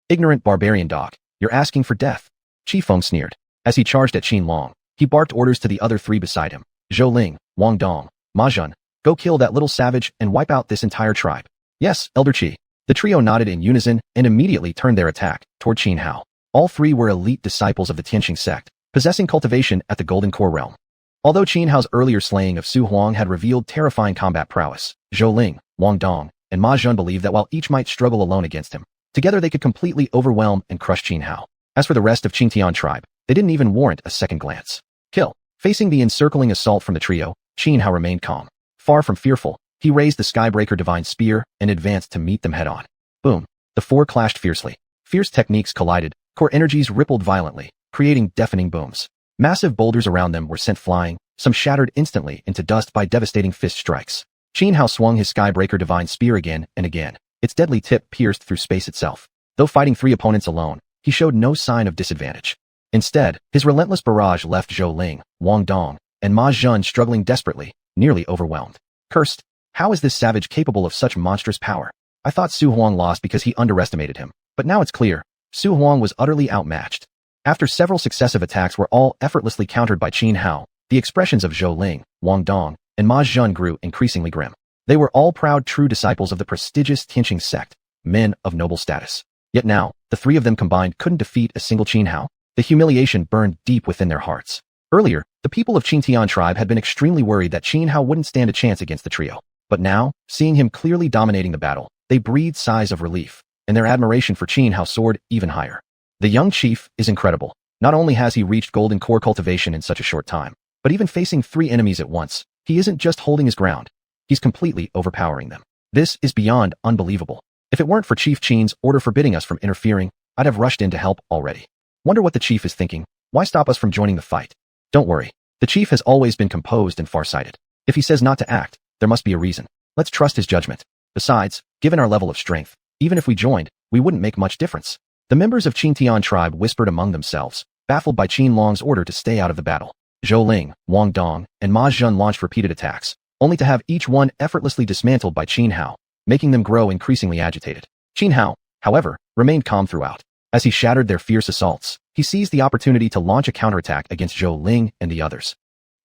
Ignorant barbarian dog, you're asking for death." Qi Feng sneered. As he charged at Qin Long, he barked orders to the other 3 beside him. Zhou Ling, Wang Dong, Ma Zhun, go kill that little savage and wipe out this entire tribe. Yes, Elder Qi. The trio nodded in unison and immediately turned their attack toward Qin Hao. All 3 were elite disciples of the Tianxing sect, possessing cultivation at the Golden Core realm. Although Qin Hao's earlier slaying of Su Huang had revealed terrifying combat prowess, Zhou Ling, Wang Dong, and Ma Zhun believed that while each might struggle alone against him, together they could completely overwhelm and crush Qin Hao. As for the rest of Qingtian tribe, they didn't even warrant a second glance. Kill. Facing the encircling assault from the trio, Qin Hao remained calm. Far from fearful, he raised the Skybreaker Divine Spear and advanced to meet them head-on. Boom. The 4 clashed fiercely. Fierce techniques collided, core energies rippled violently, creating deafening booms. Massive boulders around them were sent flying, some shattered instantly into dust by devastating fist strikes. Qin Hao swung his Skybreaker Divine Spear again and again, its deadly tip pierced through space itself. Though fighting 3 opponents alone, he showed no sign of disadvantage. Instead, his relentless barrage left Zhou Ling, Wang Dong, and Ma Zhun struggling desperately, nearly overwhelmed. Cursed! How is this savage capable of such monstrous power? I thought Su Huang lost because he underestimated him, but now it's clear. Su Huang was utterly outmatched. After several successive attacks were all effortlessly countered by Qin Hao, the expressions of Zhou Ling, Wang Dong, and Ma Zhun grew increasingly grim. They were all proud true disciples of the prestigious Tianqing sect, men of noble status. Yet now, the three of them combined couldn't defeat a single Qin Hao. The humiliation burned deep within their hearts. Earlier, the people of Qingtian tribe had been extremely worried that Qin Hao wouldn't stand a chance against the trio. But now, seeing him clearly dominating the battle, they breathed sighs of relief, and their admiration for Qin Hao soared even higher. The young chief is incredible. Not only has he reached golden core cultivation in such a short time, but even facing 3 enemies at once, he isn't just holding his ground. He's completely overpowering them. This is beyond unbelievable. If it weren't for Chief Qin's order forbidding us from interfering, I'd have rushed in to help already. Wonder what the chief is thinking. Why stop us from joining the fight? Don't worry. The chief has always been composed and farsighted. If he says not to act, there must be a reason. Let's trust his judgment. Besides, given our level of strength, even if we joined, we wouldn't make much difference. The members of Qingtian tribe whispered among themselves, baffled by Qin Long's order to stay out of the battle. Zhou Ling, Wang Dong, and Ma Zhun launched repeated attacks, only to have each one effortlessly dismantled by Qin Hao, making them grow increasingly agitated. Qin Hao, however, remained calm throughout. As he shattered their fierce assaults, he seized the opportunity to launch a counterattack against Zhou Ling and the others.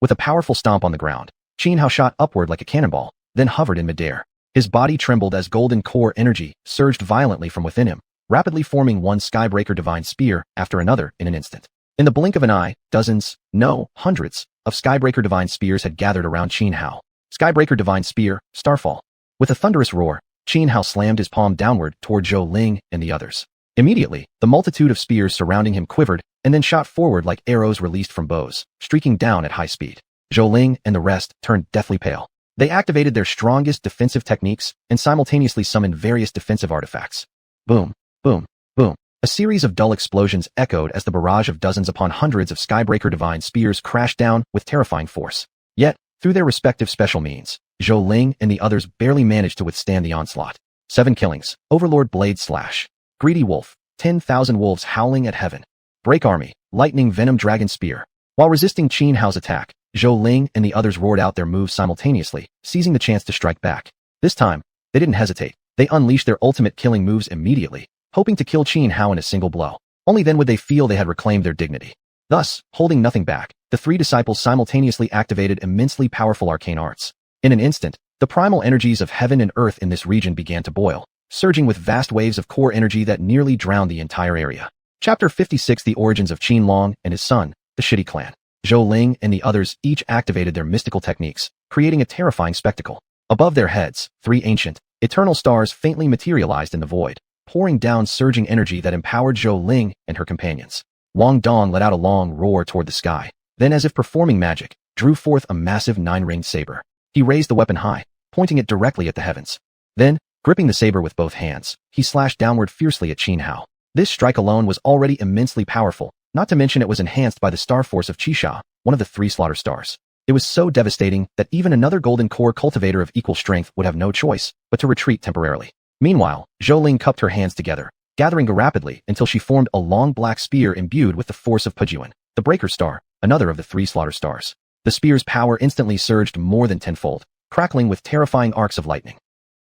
With a powerful stomp on the ground, Qin Hao shot upward like a cannonball, then hovered in midair. His body trembled as golden core energy surged violently from within him, rapidly forming one Skybreaker divine spear after another in an instant. In the blink of an eye, dozens, no, hundreds, of Skybreaker divine spears had gathered around Qin Hao. Skybreaker divine spear, Starfall. With a thunderous roar, Qin Hao slammed his palm downward toward Zhou Ling and the others. Immediately, the multitude of spears surrounding him quivered and then shot forward like arrows released from bows, streaking down at high speed. Zhou Ling and the rest turned deathly pale. They activated their strongest defensive techniques and simultaneously summoned various defensive artifacts. Boom, boom, boom. A series of dull explosions echoed as the barrage of dozens upon hundreds of Skybreaker divine spears crashed down with terrifying force. Yet, through their respective special means, Zhou Ling and the others barely managed to withstand the onslaught. 7 killings, Overlord Blade Slash. Greedy Wolf, 10,000 wolves howling at heaven. Break Army, Lightning Venom Dragon Spear. While resisting Qin Hao's attack, Zhou Ling and the others roared out their moves simultaneously, seizing the chance to strike back. This time, they didn't hesitate. They unleashed their ultimate killing moves immediately, hoping to kill Qin Hao in a single blow. Only then would they feel they had reclaimed their dignity. Thus, holding nothing back, the 3 disciples simultaneously activated immensely powerful arcane arts. In an instant, the primal energies of heaven and earth in this region began to boil, surging with vast waves of core energy that nearly drowned the entire area. Chapter 56: The Origins of Qin Long and his son, the Shitty Clan. Zhou Ling and the others each activated their mystical techniques, creating a terrifying spectacle. Above their heads, 3 ancient, eternal stars faintly materialized in the void, pouring down surging energy that empowered Zhou Ling and her companions. Wang Dong let out a long roar toward the sky, then as if performing magic, drew forth a massive 9-ringed saber. He raised the weapon high, pointing it directly at the heavens. Then, gripping the saber with both hands, he slashed downward fiercely at Qin Hao. This strike alone was already immensely powerful, not to mention it was enhanced by the star force of Qixia, one of the 3 slaughter stars. It was so devastating that even another golden core cultivator of equal strength would have no choice but to retreat temporarily. Meanwhile, Zhou Ling cupped her hands together, gathering rapidly until she formed a long black spear imbued with the force of Pujuan, the Breaker Star, another of the 3 slaughter stars. The spear's power instantly surged more than tenfold, crackling with terrifying arcs of lightning.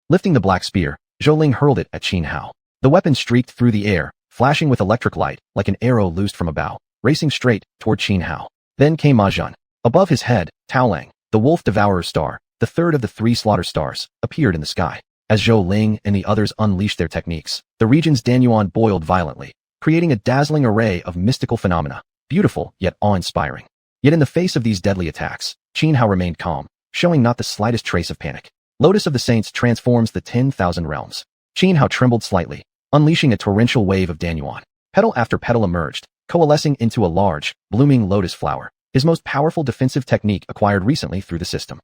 Lifting the black spear, Zhou Ling hurled it at Qin Hao. The weapon streaked through the air, flashing with electric light like an arrow loosed from a bow, racing straight toward Qin Hao. Then came Ma Zhun. Above his head, Taolang, the wolf devourer star, the 3rd of the 3 slaughter stars, appeared in the sky. As Zhou Ling and the others unleashed their techniques, the region's Danyuan boiled violently, creating a dazzling array of mystical phenomena, beautiful yet awe-inspiring. Yet in the face of these deadly attacks, Qin Hao remained calm, showing not the slightest trace of panic. Lotus of the Saints transforms the 10,000 realms. Qin Hao trembled slightly, unleashing a torrential wave of Danyuan. Petal after petal emerged, coalescing into a large, blooming lotus flower, his most powerful defensive technique acquired recently through the system.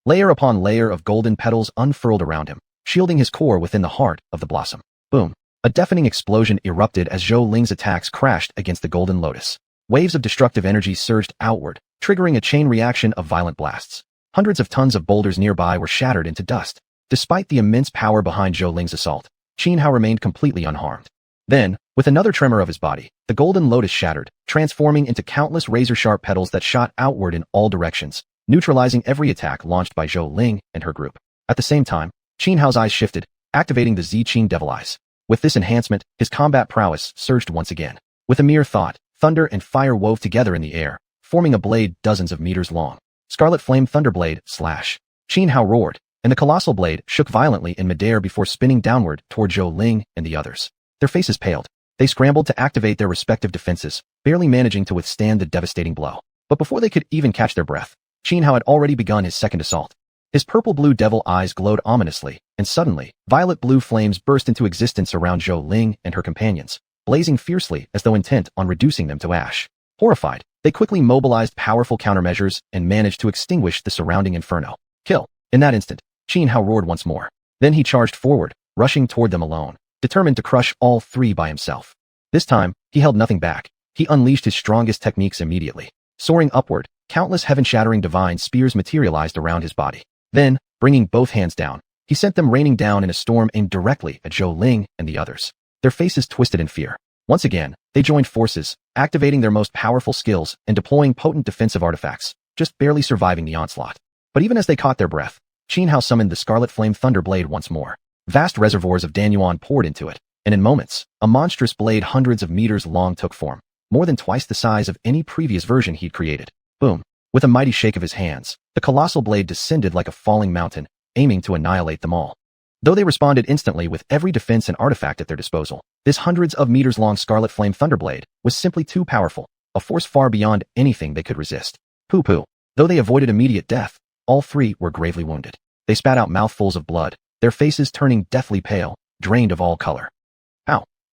Layer upon layer of golden petals unfurled around him, shielding his core within the heart of the blossom. Boom! A deafening explosion erupted as Zhou Ling's attacks crashed against the golden lotus. Waves of destructive energy surged outward, triggering a chain reaction of violent blasts. Hundreds of tons of boulders nearby were shattered into dust. Despite the immense power behind Zhou Ling's assault, Qin Hao remained completely unharmed. Then, with another tremor of his body, the golden lotus shattered, transforming into countless razor-sharp petals that shot outward in all directions, neutralizing every attack launched by Zhou Ling and her group. At the same time, Qin Hao's eyes shifted, activating the Xiqin Devil Eyes. With this enhancement, his combat prowess surged once again. With a mere thought, thunder and fire wove together in the air, forming a blade dozens of meters long. Scarlet Flame Thunderblade, slash. Xianhao roared, and the colossal blade shook violently in midair before spinning downward toward Zhou Ling and the others. Their faces paled. They scrambled to activate their respective defenses, barely managing to withstand the devastating blow. But before they could even catch their breath, Xianhao had already begun his second assault. His purple-blue devil eyes glowed ominously, and suddenly, violet-blue flames burst into existence around Zhou Ling and her companions, blazing fiercely as though intent on reducing them to ash. Horrified, they quickly mobilized powerful countermeasures and managed to extinguish the surrounding inferno. Kill! In that instant, Xianhao roared once more. Then he charged forward, rushing toward them alone, determined to crush all three by himself. This time, he held nothing back. He unleashed his strongest techniques immediately. Soaring upward, countless heaven-shattering divine spears materialized around his body. Then, bringing both hands down, he sent them raining down in a storm aimed directly at Zhou Ling and the others. Their faces twisted in fear. Once again, they joined forces, activating their most powerful skills and deploying potent defensive artifacts, just barely surviving the onslaught. But even as they caught their breath, Xianhao summoned the Scarlet Flame Thunderblade once more. Vast reservoirs of xuanhuan poured into it, and in moments, a monstrous blade hundreds of meters long took form, more than twice the size of any previous version he'd created. Boom! With a mighty shake of his hands, the colossal blade descended like a falling mountain, aiming to annihilate them all. Though they responded instantly with every defense and artifact at their disposal, this hundreds of meters long Scarlet Flame Thunderblade was simply too powerful, a force far beyond anything they could resist. Pooh-pooh. Though they avoided immediate death, all three were gravely wounded. They spat out mouthfuls of blood, their faces turning deathly pale, drained of all color.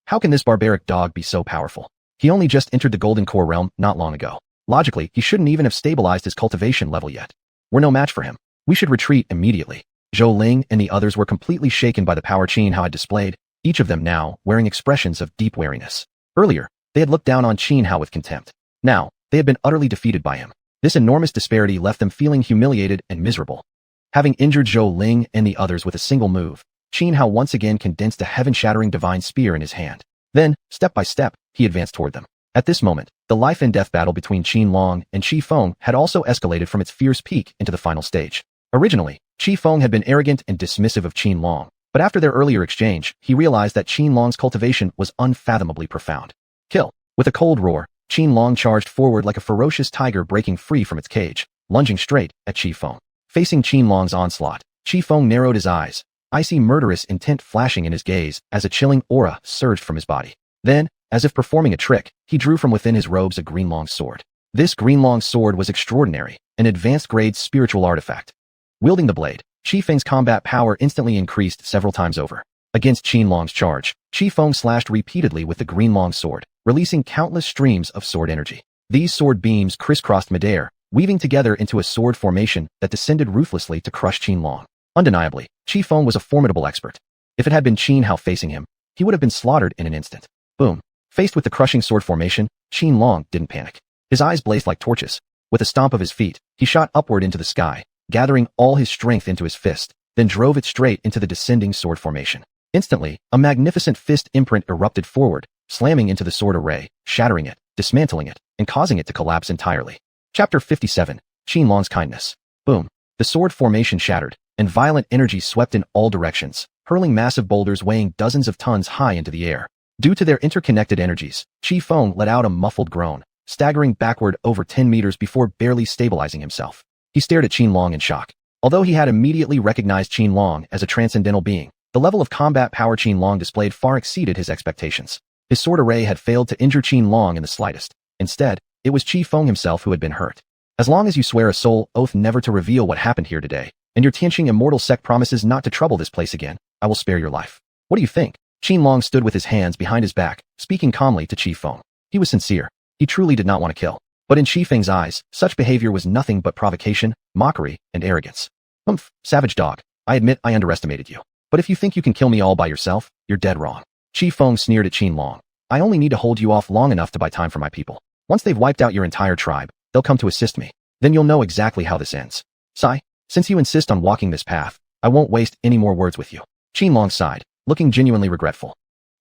How can this barbaric dog be so powerful? He only just entered the Golden Core realm not long ago. Logically, he shouldn't even have stabilized his cultivation level yet. We're no match for him. We should retreat immediately. Zhou Ling and the others were completely shaken by the power Xianhao had displayed, each of them now wearing expressions of deep wariness. Earlier, they had looked down on Xianhao with contempt. Now, they had been utterly defeated by him. This enormous disparity left them feeling humiliated and miserable. Having injured Zhou Ling and the others with a single move, Xianhao once again condensed a heaven-shattering divine spear in his hand. Then, step by step, he advanced toward them. At this moment, the life-and-death battle between Qinlong and Qifeng had also escalated from its fierce peak into the final stage. Originally, Qifeng had been arrogant and dismissive of Qinlong, but after their earlier exchange, he realized that Qinlong's cultivation was unfathomably profound. Kill! With a cold roar, Qinlong charged forward like a ferocious tiger breaking free from its cage, lunging straight at Qifeng. Facing Qinlong's onslaught, Qifeng narrowed his eyes, icy murderous intent flashing in his gaze as a chilling aura surged from his body. Then, as if performing a trick, he drew from within his robes a green-long sword. This green-long sword was extraordinary, an advanced-grade spiritual artifact. Wielding the blade, Qifeng's combat power instantly increased several times over. Against Qinlong's charge, Qifeng slashed repeatedly with the green-long sword, releasing countless streams of sword energy. These sword beams crisscrossed midair, weaving together into a sword formation that descended ruthlessly to crush Qinlong. Undeniably, Qifeng was a formidable expert. If it had been Xianhao facing him, he would have been slaughtered in an instant. Boom. Faced with the crushing sword formation, Qinlong didn't panic. His eyes blazed like torches. With a stomp of his feet, he shot upward into the sky, gathering all his strength into his fist, then drove it straight into the descending sword formation. Instantly, a magnificent fist imprint erupted forward, slamming into the sword array, shattering it, dismantling it, and causing it to collapse entirely. Chapter 57, Qinlong's Kindness. Boom. The sword formation shattered, and violent energy swept in all directions, hurling massive boulders weighing dozens of tons high into the air. Due to their interconnected energies, Qifeng let out a muffled groan, staggering backward over 10 meters before barely stabilizing himself. He stared at Qinlong in shock. Although he had immediately recognized Qinlong as a transcendental being, the level of combat power Qinlong displayed far exceeded his expectations. His sword array had failed to injure Qinlong in the slightest. Instead, it was Qifeng himself who had been hurt. As long as you swear a soul oath never to reveal what happened here today, and your Tianqing immortal sect promises not to trouble this place again, I will spare your life. What do you think? Qinlong stood with his hands behind his back, speaking calmly to Qifeng. He was sincere. He truly did not want to kill. But in Qifeng's eyes, such behavior was nothing but provocation, mockery, and arrogance. Savage dog, I admit I underestimated you. But if you think you can kill me all by yourself, you're dead wrong. Qifeng sneered at Qinlong. I only need to hold you off long enough to buy time for my people. Once they've wiped out your entire tribe, they'll come to assist me. Then you'll know exactly how this ends. Sigh, since you insist on walking this path, I won't waste any more words with you. Qinlong sighed, looking genuinely regretful.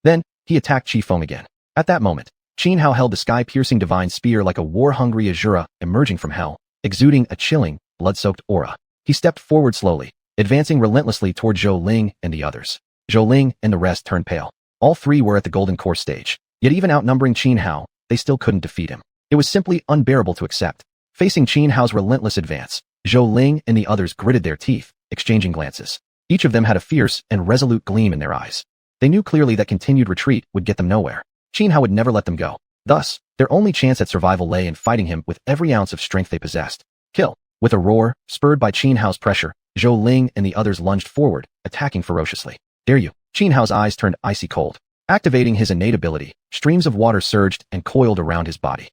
Then, he attacked Qifeng again. At that moment, Xianhao held the sky-piercing divine spear like a war-hungry azure emerging from hell, exuding a chilling, blood-soaked aura. He stepped forward slowly, advancing relentlessly toward Zhou Ling and the others. Zhou Ling and the rest turned pale. All three were at the Golden Core stage. Yet even outnumbering Xianhao, they still couldn't defeat him. It was simply unbearable to accept. Facing Qin Hao's relentless advance, Zhou Ling and the others gritted their teeth, exchanging glances. Each of them had a fierce and resolute gleam in their eyes. They knew clearly that continued retreat would get them nowhere. Qin Hao would never let them go. Thus, their only chance at survival lay in fighting him with every ounce of strength they possessed. Kill! With a roar, spurred by Qin Hao's pressure, Zhou Ling and the others lunged forward, attacking ferociously. Dare you! Qin Hao's eyes turned icy cold. Activating his innate ability, streams of water surged and coiled around his body.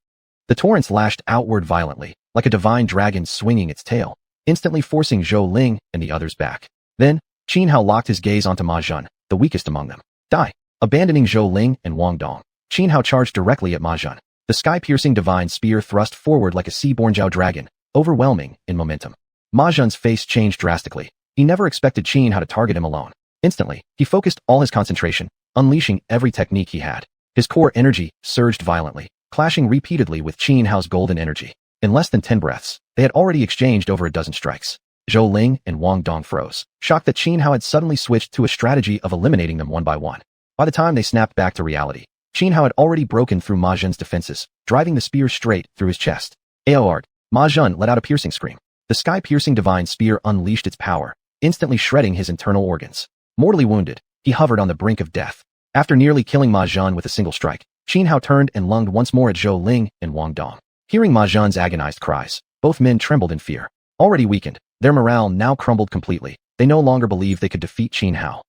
The torrents lashed outward violently, like a divine dragon swinging its tail, instantly forcing Zhou Ling and the others back. Then, Qin Hao locked his gaze onto Ma Zhen, the weakest among them. Die! Abandoning Zhou Ling and Wang Dong, Qin Hao charged directly at Ma Zhen. The sky-piercing divine spear thrust forward like a sea-born Zhao dragon, overwhelming in momentum. Ma Zhen's face changed drastically. He never expected Qin Hao to target him alone. Instantly, he focused all his concentration, unleashing every technique he had. His core energy surged violently, clashing repeatedly with Qin Hao's golden energy. In less than 10 breaths, they had already exchanged over a dozen strikes. Zhou Ling and Wang Dong froze, shocked that Qin Hao had suddenly switched to a strategy of eliminating them one by one. By the time they snapped back to reality, Qin Hao had already broken through Ma Zhen's defenses, driving the spear straight through his chest. Aoard! Ma Zhen let out a piercing scream. The sky-piercing divine spear unleashed its power, instantly shredding his internal organs. Mortally wounded, he hovered on the brink of death. After nearly killing Ma Zhen with a single strike, Qin Hao turned and lunged once more at Zhou Ling and Wang Dong. Hearing Ma Zhen's agonized cries, both men trembled in fear. Already weakened, their morale now crumbled completely. They no longer believed they could defeat Qin Hao.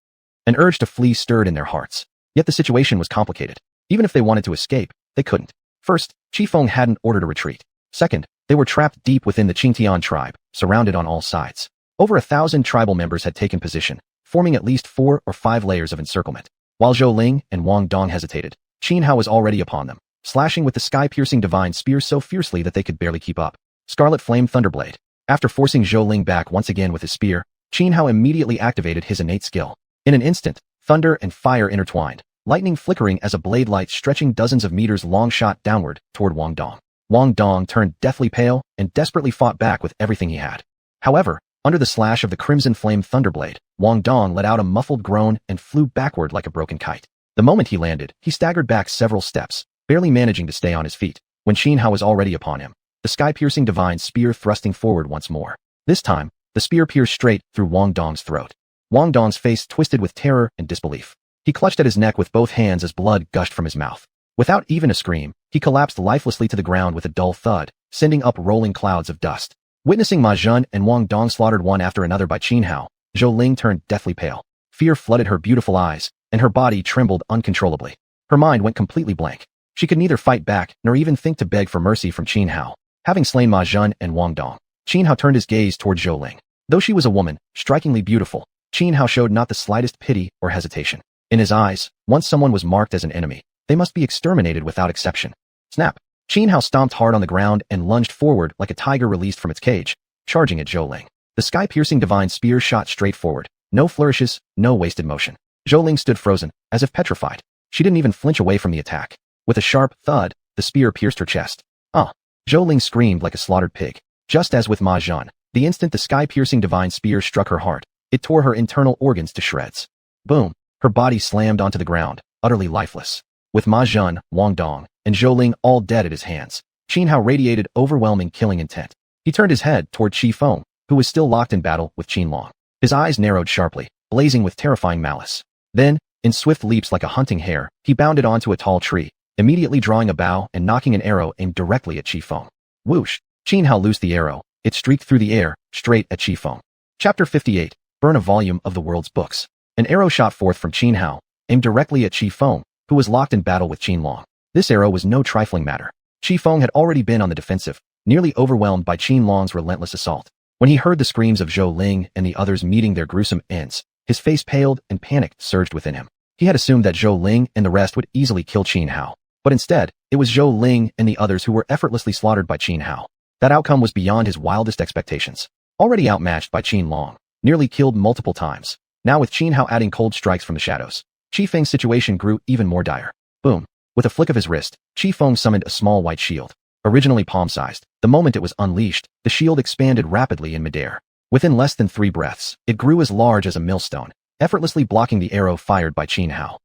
An urge to flee stirred in their hearts. Yet the situation was complicated. Even if they wanted to escape, they couldn't. First, Qifeng hadn't ordered a retreat. Second, they were trapped deep within the Qingtian tribe, surrounded on all sides. Over 1,000 tribal members had taken position, forming at least 4 or 5 layers of encirclement. While Zhou Ling and Wang Dong hesitated, Qin Hao was already upon them, slashing with the sky-piercing divine spear so fiercely that they could barely keep up. Scarlet Flame Thunderblade. After forcing Zhou Ling back once again with his spear, Qin Hao immediately activated his innate skill. In an instant, thunder and fire intertwined, lightning flickering as a blade light stretching dozens of meters long shot downward toward Wang Dong. Wang Dong turned deathly pale and desperately fought back with everything he had. However, under the slash of the crimson flame thunderblade, Wang Dong let out a muffled groan and flew backward like a broken kite. The moment he landed, he staggered back several steps, barely managing to stay on his feet, when Qin Hao was already upon him, the sky-piercing divine spear thrusting forward once more. This time, the spear pierced straight through Wang Dong's throat. Wang Dong's face twisted with terror and disbelief. He clutched at his neck with both hands as blood gushed from his mouth. Without even a scream, he collapsed lifelessly to the ground with a dull thud, sending up rolling clouds of dust. Witnessing Ma Zhen and Wang Dong slaughtered one after another by Qin Hao, Zhou Ling turned deathly pale. Fear flooded her beautiful eyes, and her body trembled uncontrollably. Her mind went completely blank. She could neither fight back nor even think to beg for mercy from Qin Hao. Having slain Ma Zhen and Wang Dong, Qin Hao turned his gaze toward Zhou Ling. Though she was a woman, strikingly beautiful, Qin Hao showed not the slightest pity or hesitation. In his eyes, once someone was marked as an enemy, they must be exterminated without exception. Snap! Qin Hao stomped hard on the ground and lunged forward like a tiger released from its cage, charging at Zhou Ling. The sky-piercing divine spear shot straight forward. No flourishes, no wasted motion. Zhou Ling stood frozen, as if petrified. She didn't even flinch away from the attack. With a sharp thud, the spear pierced her chest. Ah! Zhou Ling screamed like a slaughtered pig. Just as with Ma Zhen, the instant the sky-piercing divine spear struck her heart, it tore her internal organs to shreds. Boom! Her body slammed onto the ground, utterly lifeless. With Ma Zhen, Wang Dong, and Zhou Ling all dead at his hands, Qin Hao radiated overwhelming killing intent. He turned his head toward Qifeng, who was still locked in battle with Qin Long. His eyes narrowed sharply, blazing with terrifying malice. Then, in swift leaps like a hunting hare, he bounded onto a tall tree, immediately drawing a bow and knocking an arrow aimed directly at Qifeng. Whoosh! Qin Hao loosed the arrow. It streaked through the air, straight at Qifeng. Chapter 58. Burn a volume of the world's books. An arrow shot forth from Qin Hao, aimed directly at Qifeng, who was locked in battle with Qin Long. This arrow was no trifling matter. Qifeng had already been on the defensive, nearly overwhelmed by Qin Long's relentless assault. When he heard the screams of Zhou Ling and the others meeting their gruesome ends, his face paled and panic surged within him. He had assumed that Zhou Ling and the rest would easily kill Qin Hao. But instead, it was Zhou Ling and the others who were effortlessly slaughtered by Qin Hao. That outcome was beyond his wildest expectations. Already outmatched by Qin Long, nearly killed multiple times. Now with Qin Hao adding cold strikes from the shadows, Qifeng's situation grew even more dire. Boom! With a flick of his wrist, Qifeng summoned a small white shield. Originally palm-sized, the moment it was unleashed, the shield expanded rapidly in midair. Within less than 3 breaths, it grew as large as a millstone, effortlessly blocking the arrow fired by Qin Hao.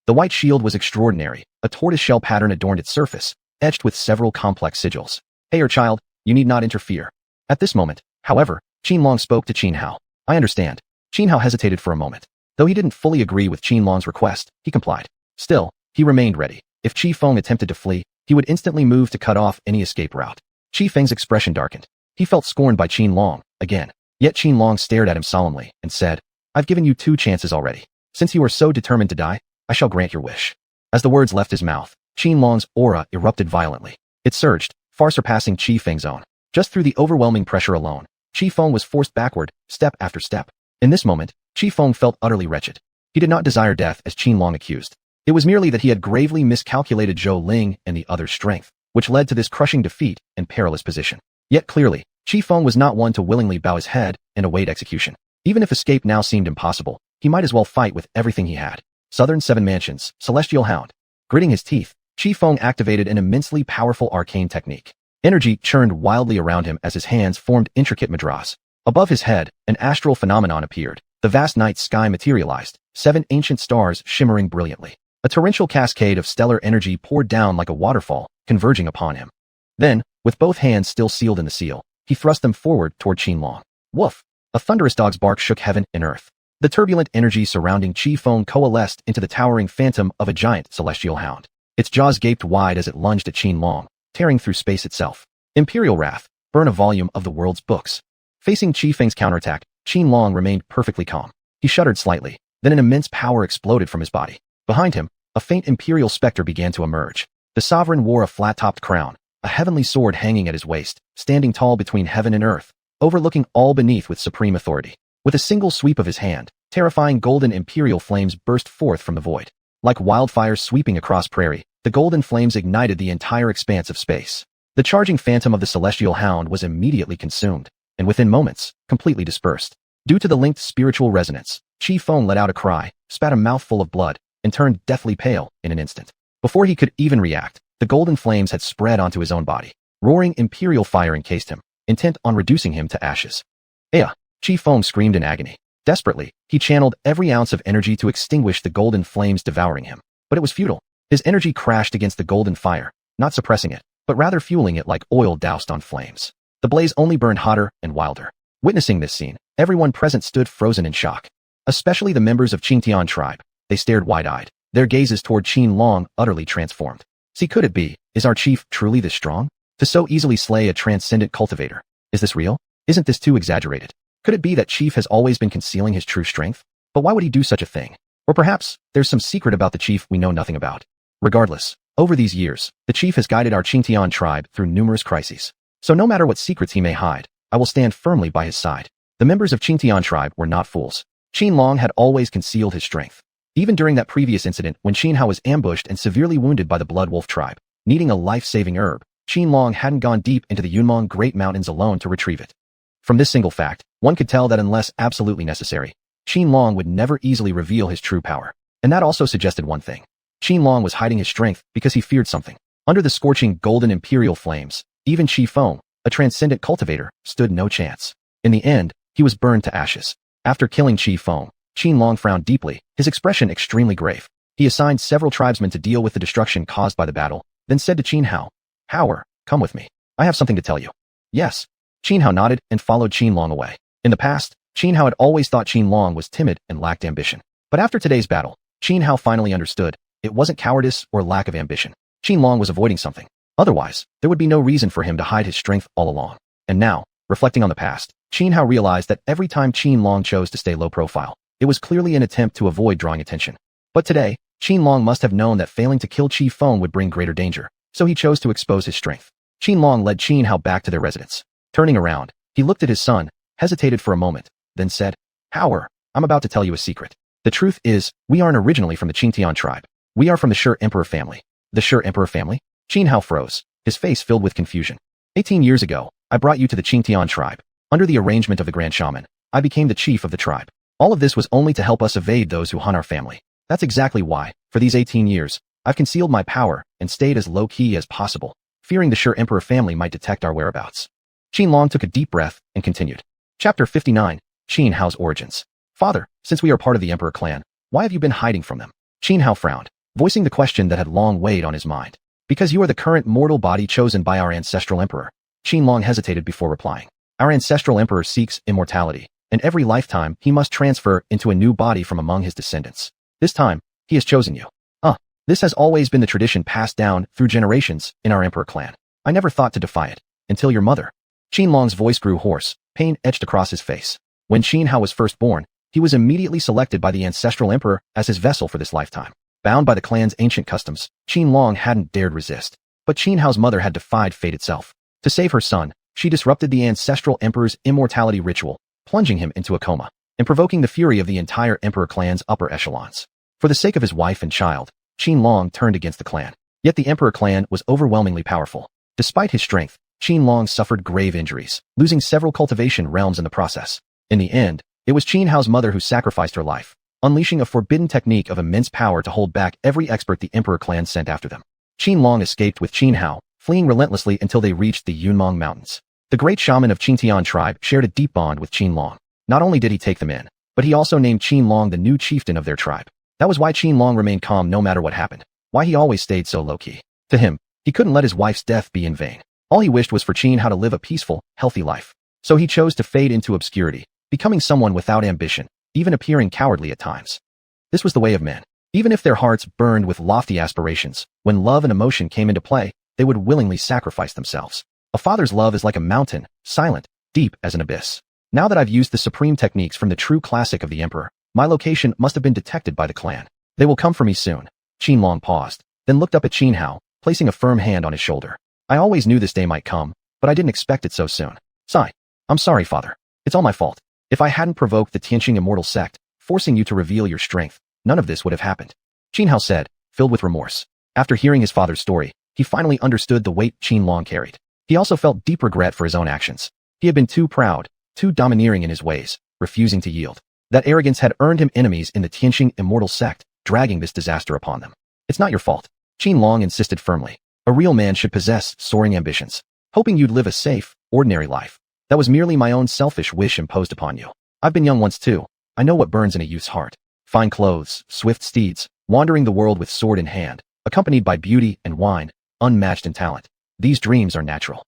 The white shield was extraordinary. A tortoiseshell pattern adorned its surface, etched with several complex sigils. "Hey, child, you need not interfere." At this moment, however, Qianlong spoke to Qin Hao. "I understand." Qin Hao hesitated for a moment. Though he didn't fully agree with Qianlong's request, he complied. Still, he remained ready. If Qi Feng attempted to flee, he would instantly move to cut off any escape route. Qi Feng's expression darkened. He felt scorned by Qianlong, again. Yet Qianlong stared at him solemnly and said, "I've given you 2 chances already. Since you are so determined to die, I shall grant your wish." As the words left his mouth, Qianlong's aura erupted violently. It surged, far surpassing Qi Feng's own. Just through the overwhelming pressure alone, Qi Feng was forced backward, step after step. In this moment, Qi Feng felt utterly wretched. He did not desire death as Qianlong accused. It was merely that he had gravely miscalculated Zhou Ling and the other's strength, which led to this crushing defeat and perilous position. Yet clearly, Qi Feng was not one to willingly bow his head and await execution. Even if escape now seemed impossible, he might as well fight with everything he had. Southern 7 Mansions, Celestial Hound. Gritting his teeth, Qi Feng activated an immensely powerful arcane technique. Energy churned wildly around him as his hands formed intricate mudras. Above his head, an astral phenomenon appeared. The vast night sky materialized, 7 ancient stars shimmering brilliantly. A torrential cascade of stellar energy poured down like a waterfall, converging upon him. Then, with both hands still sealed in the seal, he thrust them forward toward Qianlong. Woof! A thunderous dog's bark shook heaven and earth. The turbulent energy surrounding Qi Feng coalesced into the towering phantom of a giant celestial hound. Its jaws gaped wide as it lunged at Qianlong, tearing through space itself. Imperial wrath, burn a volume of the world's books. Facing Qi Feng's counterattack, Qianlong remained perfectly calm. He shuddered slightly, then an immense power exploded from his body. Behind him, a faint imperial specter began to emerge. The sovereign wore a flat-topped crown, a heavenly sword hanging at his waist, standing tall between heaven and earth, overlooking all beneath with supreme authority. With a single sweep of his hand, terrifying golden imperial flames burst forth from the void. Like wildfires sweeping across prairie, the golden flames ignited the entire expanse of space. The charging phantom of the celestial hound was immediately consumed, and within moments, completely dispersed. Due to the linked spiritual resonance, Qi Feng let out a cry, spat a mouthful of blood, and turned deathly pale in an instant. Before he could even react, the golden flames had spread onto his own body. Roaring imperial fire encased him, intent on reducing him to ashes. "Aya!" Qi Feng screamed in agony. Desperately, he channeled every ounce of energy to extinguish the golden flames devouring him. But it was futile. His energy crashed against the golden fire, not suppressing it, but rather fueling it like oil doused on flames. The blaze only burned hotter and wilder. Witnessing this scene, everyone present stood frozen in shock. Especially the members of Xianxia tribe. They stared wide-eyed, their gazes toward Qianlong utterly transformed. See, could it be? Is our chief truly this strong? To so easily slay a transcendent cultivator? Is this real? Isn't this too exaggerated? Could it be that chief has always been concealing his true strength? But why would he do such a thing? Or perhaps, there's some secret about the chief we know nothing about. Regardless, over these years, the chief has guided our Xianxia tribe through numerous crises. So no matter what secrets he may hide, I will stand firmly by his side. The members of Xianxia tribe were not fools. Qianlong had always concealed his strength. Even during that previous incident when Qin Hao was ambushed and severely wounded by the Blood Wolf tribe, needing a life-saving herb, Qianlong hadn't gone deep into the Yunmeng Great Mountains alone to retrieve it. From this single fact, one could tell that unless absolutely necessary, Qianlong would never easily reveal his true power. And that also suggested one thing. Qianlong was hiding his strength because he feared something. Under the scorching golden imperial flames, even Qi Feng, a transcendent cultivator, stood no chance. In the end, he was burned to ashes. After killing Qi Feng, Qianlong frowned deeply, his expression extremely grave. He assigned several tribesmen to deal with the destruction caused by the battle, then said to Qin Hao, "Hao, come with me. I have something to tell you." "Yes." Qin Hao nodded and followed Qianlong away. In the past, Qin Hao had always thought Qianlong was timid and lacked ambition. But after today's battle, Qin Hao finally understood. It wasn't cowardice or lack of ambition. Qianlong was avoiding something. Otherwise, there would be no reason for him to hide his strength all along. And now, reflecting on the past, Qin Hao realized that every time Qianlong chose to stay low profile, it was clearly an attempt to avoid drawing attention. But today, Qianlong must have known that failing to kill Qi Feng would bring greater danger, so he chose to expose his strength. Qianlong led Qin Hao back to their residence. Turning around, he looked at his son, hesitated for a moment, then said, "Hao, I'm about to tell you a secret. The truth is, we aren't originally from the Xianxia tribe. We are from the Shi Emperor family." "The Shi Emperor family?" Qin Hao froze, his face filled with confusion. 18 years ago, I brought you to the Xianxia tribe. Under the arrangement of the Grand Shaman, I became the chief of the tribe. All of this was only to help us evade those who hunt our family. That's exactly why, for these 18 years, I've concealed my power and stayed as low-key as possible, fearing the Shi Emperor family might detect our whereabouts. Qianlong took a deep breath and continued. Chapter 59, Qin Hao's Origins. "Father, since we are part of the Emperor clan, why have you been hiding from them?" Qin Hao frowned, voicing the question that had long weighed on his mind. Because you are the current mortal body chosen by our ancestral emperor. Xianlong hesitated before replying. Our ancestral emperor seeks immortality, and every lifetime he must transfer into a new body from among his descendants. This time, he has chosen you. This has always been the tradition passed down through generations in our emperor clan. I never thought to defy it, until your mother. Xianlong's voice grew hoarse, pain etched across his face. When Xianhao was first born, he was immediately selected by the ancestral emperor as his vessel for this lifetime. Bound by the clan's ancient customs, Xianlong hadn't dared resist. But Xianhao's mother had defied fate itself. To save her son, she disrupted the ancestral emperor's immortality ritual, plunging him into a coma, and provoking the fury of the entire emperor clan's upper echelons. For the sake of his wife and child, Xianlong turned against the clan. Yet the emperor clan was overwhelmingly powerful. Despite his strength, Xianlong suffered grave injuries, losing several cultivation realms in the process. In the end, it was Xianhao's mother who sacrificed her life, unleashing a forbidden technique of immense power to hold back every expert the emperor clan sent after them. Xianlong escaped with Xianhao, fleeing relentlessly until they reached the Yunmeng Mountains. The great shaman of Xiantian tribe shared a deep bond with Xianlong. Not only did he take them in, but he also named Xianlong the new chieftain of their tribe. That was why Xianlong remained calm no matter what happened, why he always stayed so low-key. To him, he couldn't let his wife's death be in vain. All he wished was for Xianhao to live a peaceful, healthy life. So he chose to fade into obscurity, becoming someone without ambition, even appearing cowardly at times. This was the way of men. Even if their hearts burned with lofty aspirations, when love and emotion came into play, they would willingly sacrifice themselves. A father's love is like a mountain, silent, deep as an abyss. Now that I've used the supreme techniques from the true classic of the emperor, my location must have been detected by the clan. They will come for me soon. Xianlong paused, then looked up at Xianhao, placing a firm hand on his shoulder. I always knew this day might come, but I didn't expect it so soon. Sigh. I'm sorry, father. It's all my fault. If I hadn't provoked the Tianqing immortal sect, forcing you to reveal your strength, none of this would have happened. Xianhao said, filled with remorse. After hearing his father's story, he finally understood the weight Xianlong carried. He also felt deep regret for his own actions. He had been too proud, too domineering in his ways, refusing to yield. That arrogance had earned him enemies in the Tianqing immortal sect, dragging this disaster upon them. It's not your fault. Xianlong insisted firmly. A real man should possess soaring ambitions. Hoping you'd live a safe, ordinary life. That was merely my own selfish wish imposed upon you. I've been young once too. I know what burns in a youth's heart. Fine clothes, swift steeds, wandering the world with sword in hand, accompanied by beauty and wine, unmatched in talent. These dreams are natural.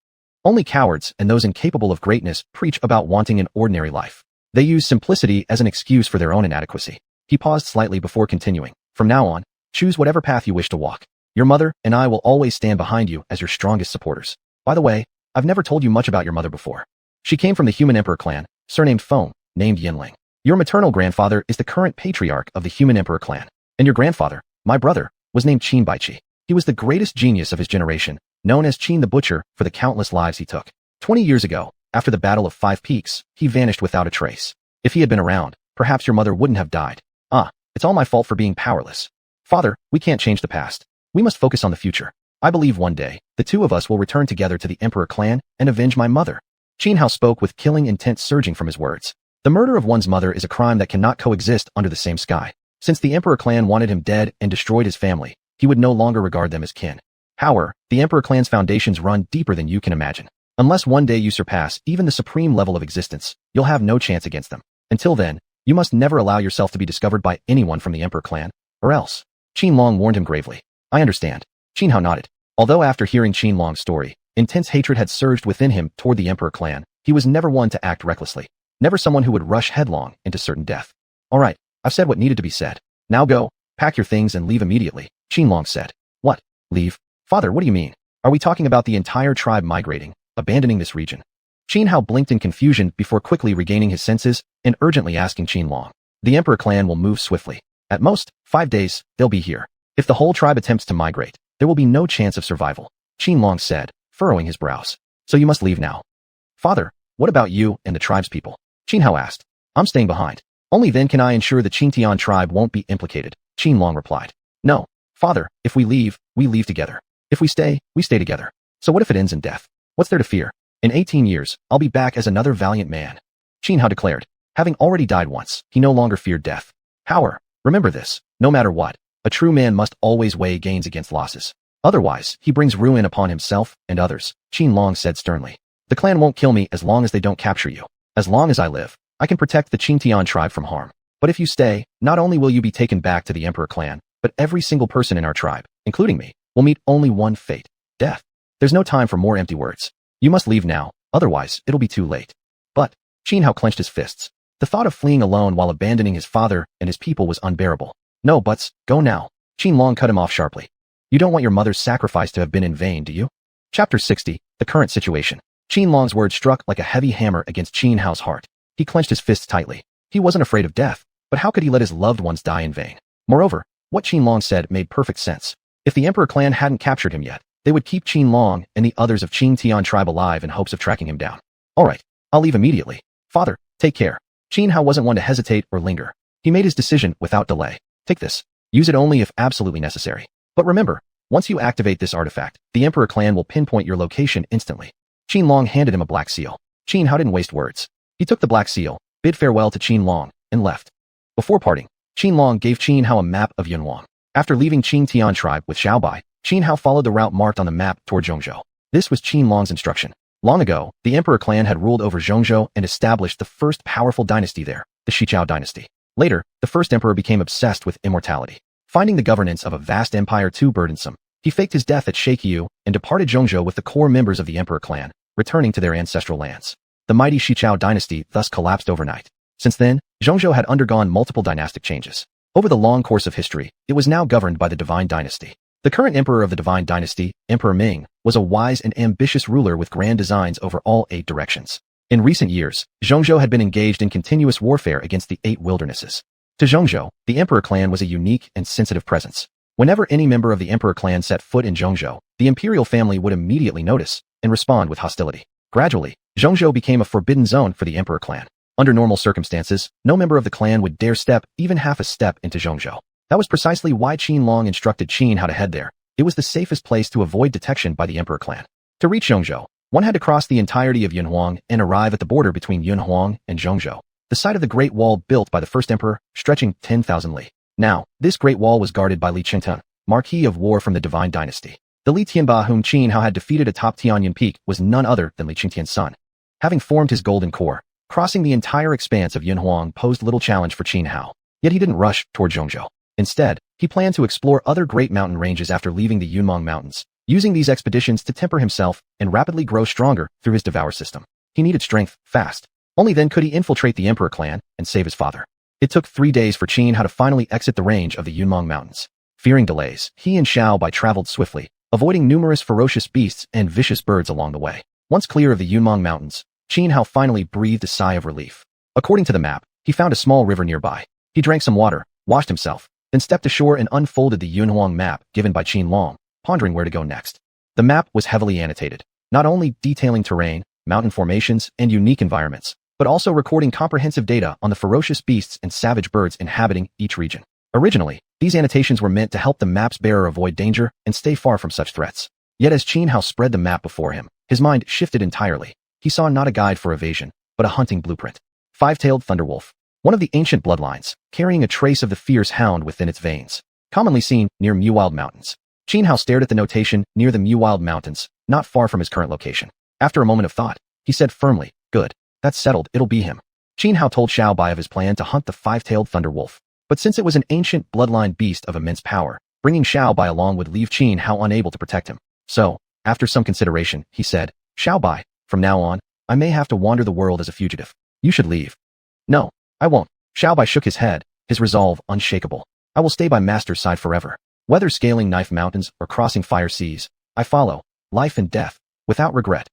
Only cowards and those incapable of greatness preach about wanting an ordinary life. They use simplicity as an excuse for their own inadequacy. He paused slightly before continuing. From now on, choose whatever path you wish to walk. Your mother and I will always stand behind you as your strongest supporters. By the way, I've never told you much about your mother before. She came from the human emperor clan, surnamed Feng, named Yinling. Your maternal grandfather is the current patriarch of the human emperor clan. And your grandfather, my brother, was named Qin Baiqi. He was the greatest genius of his generation, known as Qin the Butcher for the countless lives he took. 20 years ago, after the Battle of Five Peaks, he vanished without a trace. If he had been around, perhaps your mother wouldn't have died. It's all my fault for being powerless. Father, we can't change the past. We must focus on the future. I believe one day, the two of us will return together to the Emperor clan and avenge my mother. Xianhao spoke with killing intent surging from his words. The murder of one's mother is a crime that cannot coexist under the same sky. Since the Emperor clan wanted him dead and destroyed his family, he would no longer regard them as kin. However, the Emperor clan's foundations run deeper than you can imagine. Unless one day you surpass even the supreme level of existence, you'll have no chance against them. Until then, you must never allow yourself to be discovered by anyone from the Emperor clan, or else. Xianlong warned him gravely. I understand. Xianhao nodded. Although after hearing Xianlong's story, intense hatred had surged within him toward the Emperor clan, he was never one to act recklessly. Never someone who would rush headlong into certain death. All right, I've said what needed to be said. Now go, pack your things and leave immediately, Xianlong said. What? Leave? Father, what do you mean? Are we talking about the entire tribe migrating, abandoning this region? Xianhao blinked in confusion before quickly regaining his senses and urgently asking Xianlong. The Emperor clan will move swiftly. At most, 5 days, they'll be here. If the whole tribe attempts to migrate, there will be no chance of survival, Xianlong said, furrowing his brows. So you must leave now. Father, what about you and the tribe's people? Xianhao asked. I'm staying behind. Only then can I ensure the Xiantian tribe won't be implicated, Xianlong replied. No, father, if we leave together. If we stay together. So what if it ends in death? What's there to fear? In 18 years, I'll be back as another valiant man. Xianhao declared. Having already died once, he no longer feared death. However, remember this, no matter what, a true man must always weigh gains against losses. Otherwise, he brings ruin upon himself and others, Xianlong said sternly. The clan won't kill me as long as they don't capture you. As long as I live, I can protect the Xiantian tribe from harm. But if you stay, not only will you be taken back to the Emperor clan, but every single person in our tribe, including me, will meet only one fate: death. There's no time for more empty words. You must leave now, otherwise it'll be too late. But Xianhao clenched his fists. The thought of fleeing alone while abandoning his father and his people was unbearable. No buts, go now. Qianlong cut him off sharply. You don't want your mother's sacrifice to have been in vain, do you? Chapter 60, The Current Situation. Qianlong's words struck like a heavy hammer against Qianhao's heart. He clenched his fists tightly. He wasn't afraid of death, but how could he let his loved ones die in vain? Moreover, what Qianlong said made perfect sense. If the Emperor clan hadn't captured him yet, they would keep Qianlong and the others of Qingtian tribe alive in hopes of tracking him down. All right, I'll leave immediately. Father, take care. Qianhao wasn't one to hesitate or linger. He made his decision without delay. Take this. Use it only if absolutely necessary. But remember, once you activate this artifact, the Emperor clan will pinpoint your location instantly. Qianlong handed him a black seal. Qianhao didn't waste words. He took the black seal, bid farewell to Qianlong, and left. Before parting, Qianlong gave Qianhao a map of Xuanhuan. After leaving Qingtian tribe with Xiaobai, Qianhao followed the route marked on the map toward Zhongzhou. This was Qianlong's instruction. Long ago, the Emperor clan had ruled over Zhongzhou and established the first powerful dynasty there, the Xichao dynasty. Later, the first emperor became obsessed with immortality. Finding the governance of a vast empire too burdensome, he faked his death at Sheiqiu and departed Zhongzhou with the core members of the Emperor clan, returning to their ancestral lands. The mighty Xichao dynasty thus collapsed overnight. Since then, Zhongzhou had undergone multiple dynastic changes. Over the long course of history, it was now governed by the Divine Dynasty. The current emperor of the Divine Dynasty, Emperor Ming, was a wise and ambitious ruler with grand designs over all 8 directions. In recent years, Zhongzhou had been engaged in continuous warfare against the 8 wildernesses. To Zhongzhou, the Emperor clan was a unique and sensitive presence. Whenever any member of the Emperor clan set foot in Zhongzhou, the imperial family would immediately notice and respond with hostility. Gradually, Zhongzhou became a forbidden zone for the Emperor clan. Under normal circumstances, no member of the clan would dare step even half a step into Zhongzhou. That was precisely why Qianlong instructed Qin how to head there. It was the safest place to avoid detection by the Emperor clan. To reach Zhongzhou, one had to cross the entirety of Yunhuang and arrive at the border between Yunhuang and Zhongzhou, the site of the Great Wall built by the first emperor, stretching 10,000 li. Now, this Great Wall was guarded by Li Chengtun, Marquis of War from the Divine Dynasty. The Li Tianba whom Qianhao had defeated atop Tianyan Peak was none other than Li Chengtian's son. Having formed his golden core, crossing the entire expanse of Yunhuang posed little challenge for Qianhao. Yet he didn't rush toward Zhongzhou. Instead, he planned to explore other great mountain ranges after leaving the Yunmeng Mountains, using these expeditions to temper himself and rapidly grow stronger through his devour system. He needed strength, fast. Only then could he infiltrate the Emperor clan and save his father. It took 3 days for Qianhao to finally exit the range of the Yunmeng Mountains. Fearing delays, he and Xiaobai traveled swiftly, avoiding numerous ferocious beasts and vicious birds along the way. Once clear of the Yunmeng Mountains, Qianhao finally breathed a sigh of relief. According to the map, he found a small river nearby. He drank some water, washed himself, then stepped ashore and unfolded the Yunhuang map given by Qianlong, pondering where to go next. The map was heavily annotated, not only detailing terrain, mountain formations, and unique environments, but also recording comprehensive data on the ferocious beasts and savage birds inhabiting each region. Originally, these annotations were meant to help the map's bearer avoid danger and stay far from such threats. Yet as Qianhao spread the map before him, his mind shifted entirely. He saw not a guide for evasion, but a hunting blueprint. 5-tailed thunderwolf, one of the ancient bloodlines, carrying a trace of the fierce hound within its veins, commonly seen near Muwild Mountains. Qianhao stared at the notation near the Muwild Mountains, not far from his current location. After a moment of thought, he said firmly, "Good. That's settled, it'll be him." Qianhao told Xiaobai of his plan to hunt the 5-tailed thunderwolf, but since it was an ancient bloodline beast of immense power, bringing Xiaobai along would leave Qianhao unable to protect him. So, after some consideration, he said, "Xiaobai, from now on, I may have to wander the world as a fugitive. You should leave." "No, I won't." Xiaobai shook his head, his resolve unshakable. "I will stay by Master's side forever. Whether scaling knife mountains or crossing fire seas, I follow, life and death, without regret."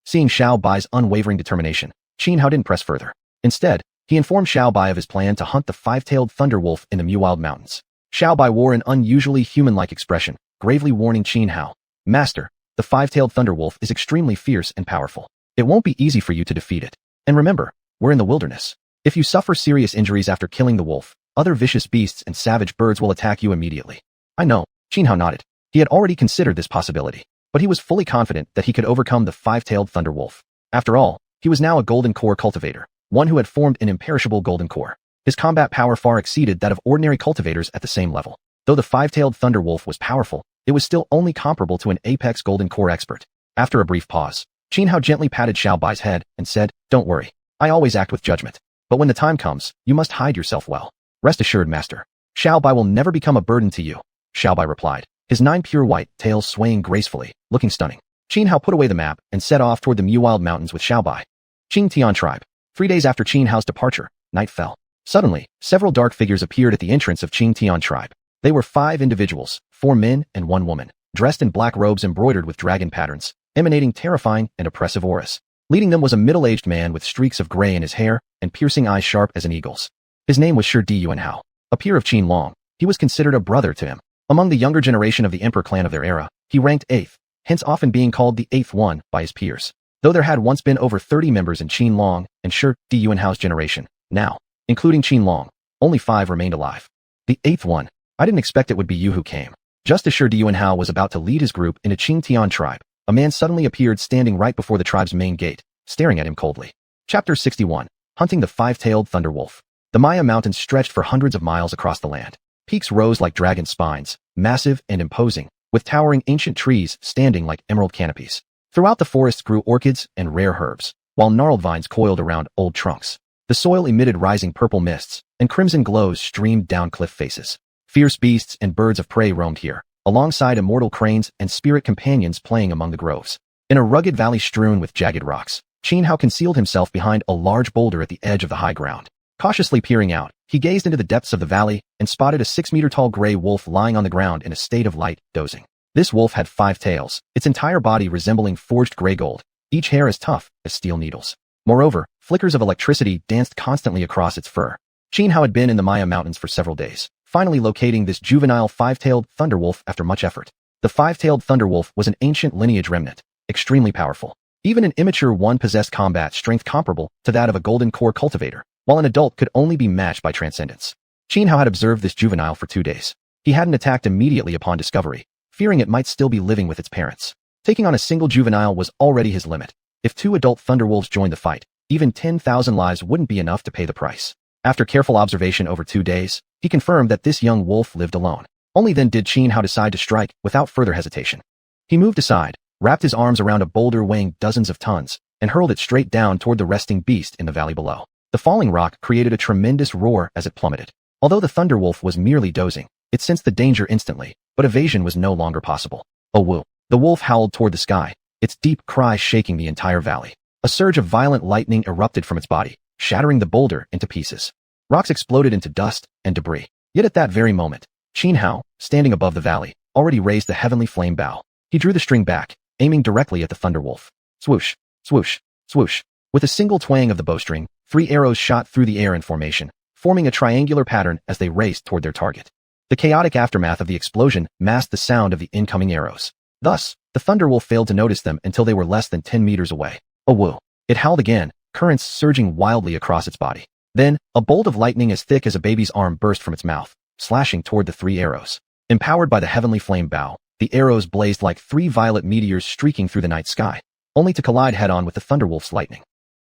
Seeing Xiaobai's unwavering determination, Qianhao didn't press further. Instead, he informed Xiaobai of his plan to hunt the 5-tailed thunderwolf in the Muwild Mountains. Xiaobai wore an unusually human-like expression, gravely warning Qianhao, "Master, the 5-tailed thunderwolf is extremely fierce and powerful. It won't be easy for you to defeat it. And remember, we're in the wilderness. If you suffer serious injuries after killing the wolf, other vicious beasts and savage birds will attack you immediately." "I know," Qianhao nodded. He had already considered this possibility, but he was fully confident that he could overcome the 5-tailed thunderwolf. After all, he was now a golden core cultivator, one who had formed an imperishable golden core. His combat power far exceeded that of ordinary cultivators at the same level. Though the 5-tailed thunderwolf was powerful, it was still only comparable to an apex golden core expert. After a brief pause, Qianhao gently patted Xiaobai's head and said, "Don't worry. I always act with judgment. But when the time comes, you must hide yourself well. Rest assured, Master. Xiaobai will never become a burden to you." Xiaobai replied, his 9 pure white tails swaying gracefully, looking stunning. Xianhao put away the map and set off toward the Muwild Mountains with Xiaobai. Qingtian tribe. 3 days after Xianhao's departure, night fell. Suddenly, several dark figures appeared at the entrance of Qingtian tribe. They were 5 individuals, 4 men and 1 woman, dressed in black robes embroidered with dragon patterns, emanating terrifying and oppressive auras. Leading them was a middle-aged man with streaks of gray in his hair and piercing eyes sharp as an eagle's. His name was Yuanhao, a peer of Qin Long. He was considered a brother to him. Among the younger generation of the emperor clan of their era, he ranked 8th, hence often being called the 8th one by his peers. Though there had once been over 30 members in Qin Long and Yuanhao's generation, now, including Qin Long, only 5 remained alive. The 8th one. I didn't expect it would be you who came. Just as Yuanhao was about to lead his group into Qingtian tribe, a man suddenly appeared standing right before the tribe's main gate, staring at him coldly. Chapter 61. Hunting the Five-Tailed Thunderwolf. The Maya Mountains stretched for hundreds of miles across the land. Peaks rose like dragon spines, massive and imposing, with towering ancient trees standing like emerald canopies. Throughout the forests grew orchids and rare herbs, while gnarled vines coiled around old trunks. The soil emitted rising purple mists, and crimson glows streamed down cliff faces. Fierce beasts and birds of prey roamed here, alongside immortal cranes and spirit companions playing among the groves. In a rugged valley strewn with jagged rocks, Xianhao concealed himself behind a large boulder at the edge of the high ground. Cautiously peering out, he gazed into the depths of the valley and spotted a 6-meter-tall gray wolf lying on the ground in a state of light dozing. This wolf had 5 tails, its entire body resembling forged gray gold, each hair as tough as steel needles. Moreover, flickers of electricity danced constantly across its fur. Xianhao had been in the Maya Mountains for several days, finally locating this juvenile 5-tailed thunderwolf after much effort. The 5-tailed thunderwolf was an ancient lineage remnant, extremely powerful. Even an immature one possessed combat strength comparable to that of a golden core cultivator, while an adult could only be matched by transcendence. Xianhao had observed this juvenile for 2 days. He hadn't attacked immediately upon discovery, fearing it might still be living with its parents. Taking on a single juvenile was already his limit. If 2 adult thunderwolves joined the fight, even 10,000 lives wouldn't be enough to pay the price. After careful observation over 2 days, he confirmed that this young wolf lived alone. Only then did Xianhao decide to strike without further hesitation. He moved aside, wrapped his arms around a boulder weighing dozens of tons, and hurled it straight down toward the resting beast in the valley below. The falling rock created a tremendous roar as it plummeted. Although the thunderwolf was merely dozing, it sensed the danger instantly, but evasion was no longer possible. Oh woo! The wolf howled toward the sky, its deep cry shaking the entire valley. A surge of violent lightning erupted from its body, shattering the boulder into pieces. Rocks exploded into dust and debris. Yet at that very moment, Xianhao, standing above the valley, already raised the heavenly flame bow. He drew the string back, aiming directly at the thunderwolf. Swoosh, swoosh, swoosh. With a single twang of the bowstring, 3 arrows shot through the air in formation, forming a triangular pattern as they raced toward their target. The chaotic aftermath of the explosion masked the sound of the incoming arrows. Thus, the thunderwolf failed to notice them until they were less than 10 meters away. Oh woo! It howled again, currents surging wildly across its body. Then, a bolt of lightning as thick as a baby's arm burst from its mouth, slashing toward the 3 arrows. Empowered by the heavenly flame bow, the arrows blazed like 3 violet meteors streaking through the night sky, only to collide head-on with the thunderwolf's lightning.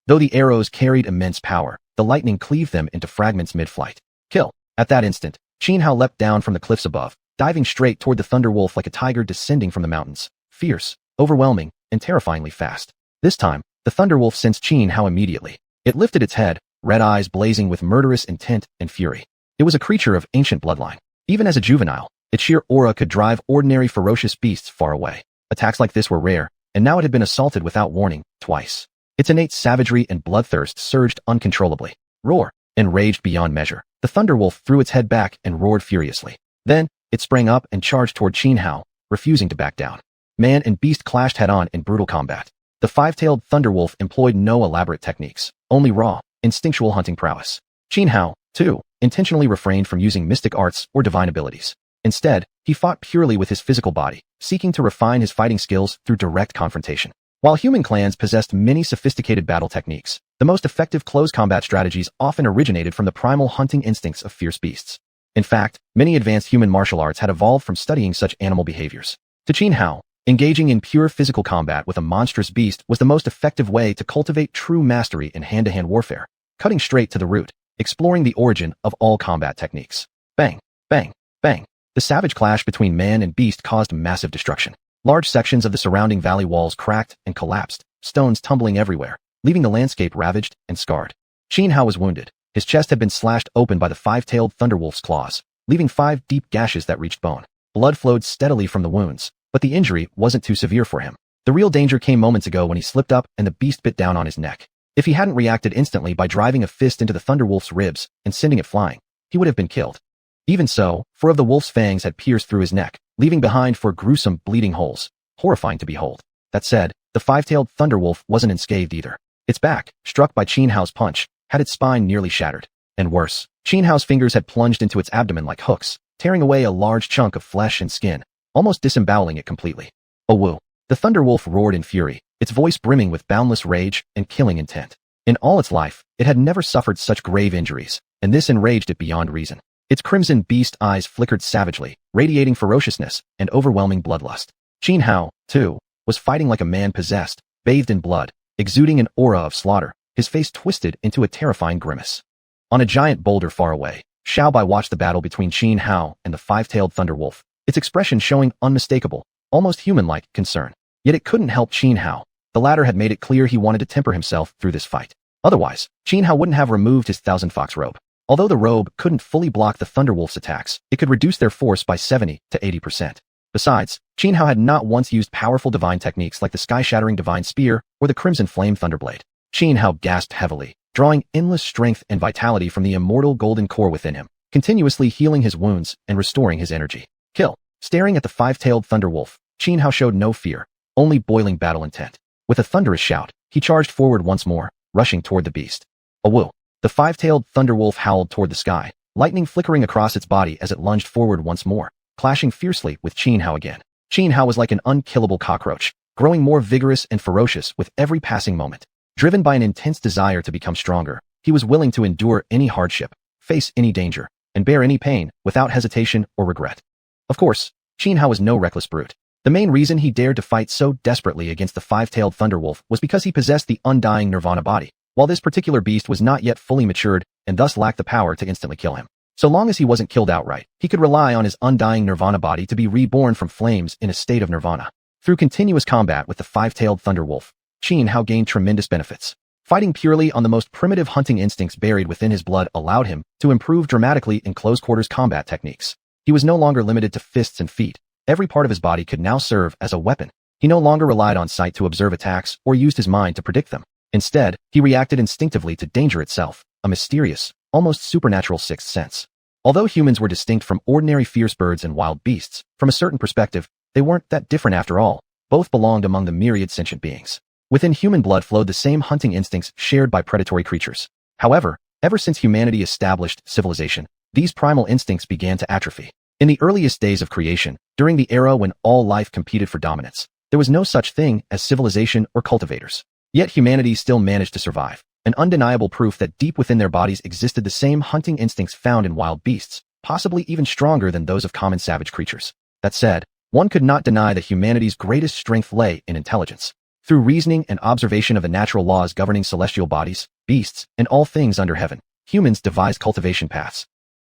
Though the arrows carried immense power, the lightning cleaved them into fragments mid-flight. Kill! At that instant, Xianhao leapt down from the cliffs above, diving straight toward the thunderwolf like a tiger descending from the mountains, fierce, overwhelming, and terrifyingly fast. This time, the thunderwolf sensed Xianhao immediately. It lifted its head, red eyes blazing with murderous intent and fury. It was a creature of ancient bloodline. Even as a juvenile, its sheer aura could drive ordinary ferocious beasts far away. Attacks like this were rare, and now it had been assaulted without warning, twice. Its innate savagery and bloodthirst surged uncontrollably. Roar! Enraged beyond measure, the thunderwolf threw its head back and roared furiously. Then, it sprang up and charged toward Xianhao, refusing to back down. Man and beast clashed head-on in brutal combat. The 5-tailed thunderwolf employed no elaborate techniques, only raw, instinctual hunting prowess. Xianhao, too, intentionally refrained from using mystic arts or divine abilities. Instead, he fought purely with his physical body, seeking to refine his fighting skills through direct confrontation. While human clans possessed many sophisticated battle techniques, the most effective close combat strategies often originated from the primal hunting instincts of fierce beasts. In fact, many advanced human martial arts had evolved from studying such animal behaviors. To Xianhao, engaging in pure physical combat with a monstrous beast was the most effective way to cultivate true mastery in hand-to-hand warfare, cutting straight to the root, exploring the origin of all combat techniques. Bang, bang, bang. The savage clash between man and beast caused massive destruction. Large sections of the surrounding valley walls cracked and collapsed, stones tumbling everywhere, leaving the landscape ravaged and scarred. Xianhao was wounded. His chest had been slashed open by the 5-tailed thunderwolf's claws, leaving 5 deep gashes that reached bone. Blood flowed steadily from the wounds, but the injury wasn't too severe for him. The real danger came moments ago when he slipped up and the beast bit down on his neck. If he hadn't reacted instantly by driving a fist into the Thunderwolf's ribs and sending it flying, he would have been killed. Even so, 4 of the wolf's fangs had pierced through his neck, leaving behind 4 gruesome, bleeding holes, horrifying to behold. That said, the 5-tailed Thunderwolf wasn't unscathed either. Its back, struck by Xianhua's punch, had its spine nearly shattered. And worse, Xianhua's fingers had plunged into its abdomen like hooks, tearing away a large chunk of flesh and skin, almost disemboweling it completely. Oh woo! The Thunderwolf roared in fury, its voice brimming with boundless rage and killing intent. In all its life, it had never suffered such grave injuries, and this enraged it beyond reason. Its crimson beast eyes flickered savagely, radiating ferociousness and overwhelming bloodlust. Xianhua, too, was fighting like a man possessed, bathed in blood, exuding an aura of slaughter, his face twisted into a terrifying grimace. On a giant boulder far away, Xiaobai watched the battle between Xianhua and the 5-tailed Thunderwolf, its expression showing unmistakable, almost human-like concern. Yet it couldn't help Xianhua. The latter had made it clear he wanted to temper himself through this fight. Otherwise, Xianhua wouldn't have removed his 1000-fox robe. Although the robe couldn't fully block the Thunderwolf's attacks, it could reduce their force by 70 to 80%. Besides, Xianhua had not once used powerful divine techniques like the sky-shattering divine spear or the crimson flame thunderblade. Xianhua gasped heavily, drawing endless strength and vitality from the immortal golden core within him, continuously healing his wounds and restoring his energy. Kill. Staring at the 5-tailed Thunderwolf, Xianhua showed no fear, only boiling battle intent. With a thunderous shout, he charged forward once more, rushing toward the beast. Awoo! The 5-tailed Thunderwolf howled toward the sky, lightning flickering across its body as it lunged forward once more, clashing fiercely with Xianhua again. Xianhua was like an unkillable cockroach, growing more vigorous and ferocious with every passing moment. Driven by an intense desire to become stronger, he was willing to endure any hardship, face any danger, and bear any pain without hesitation or regret. Of course, Xianhua was no reckless brute. The main reason he dared to fight so desperately against the 5-tailed Thunderwolf was because he possessed the undying Nirvana body, while this particular beast was not yet fully matured and thus lacked the power to instantly kill him. So long as he wasn't killed outright, he could rely on his undying Nirvana body to be reborn from flames in a state of Nirvana. Through continuous combat with the 5-tailed Thunderwolf, Xianhua gained tremendous benefits. Fighting purely on the most primitive hunting instincts buried within his blood allowed him to improve dramatically in close-quarters combat techniques. He was no longer limited to fists and feet. Every part of his body could now serve as a weapon. He no longer relied on sight to observe attacks or used his mind to predict them. Instead, he reacted instinctively to danger itself, a mysterious, almost supernatural sixth sense. Although humans were distinct from ordinary fierce birds and wild beasts, from a certain perspective, they weren't that different after all. Both belonged among the myriad sentient beings. Within human blood flowed the same hunting instincts shared by predatory creatures. However, ever since humanity established civilization, these primal instincts began to atrophy. In the earliest days of creation, during the era when all life competed for dominance, there was no such thing as civilization or cultivators. Yet humanity still managed to survive, an undeniable proof that deep within their bodies existed the same hunting instincts found in wild beasts, possibly even stronger than those of common savage creatures. That said, one could not deny that humanity's greatest strength lay in intelligence. Through reasoning and observation of the natural laws governing celestial bodies, beasts, and all things under heaven, humans devised cultivation paths.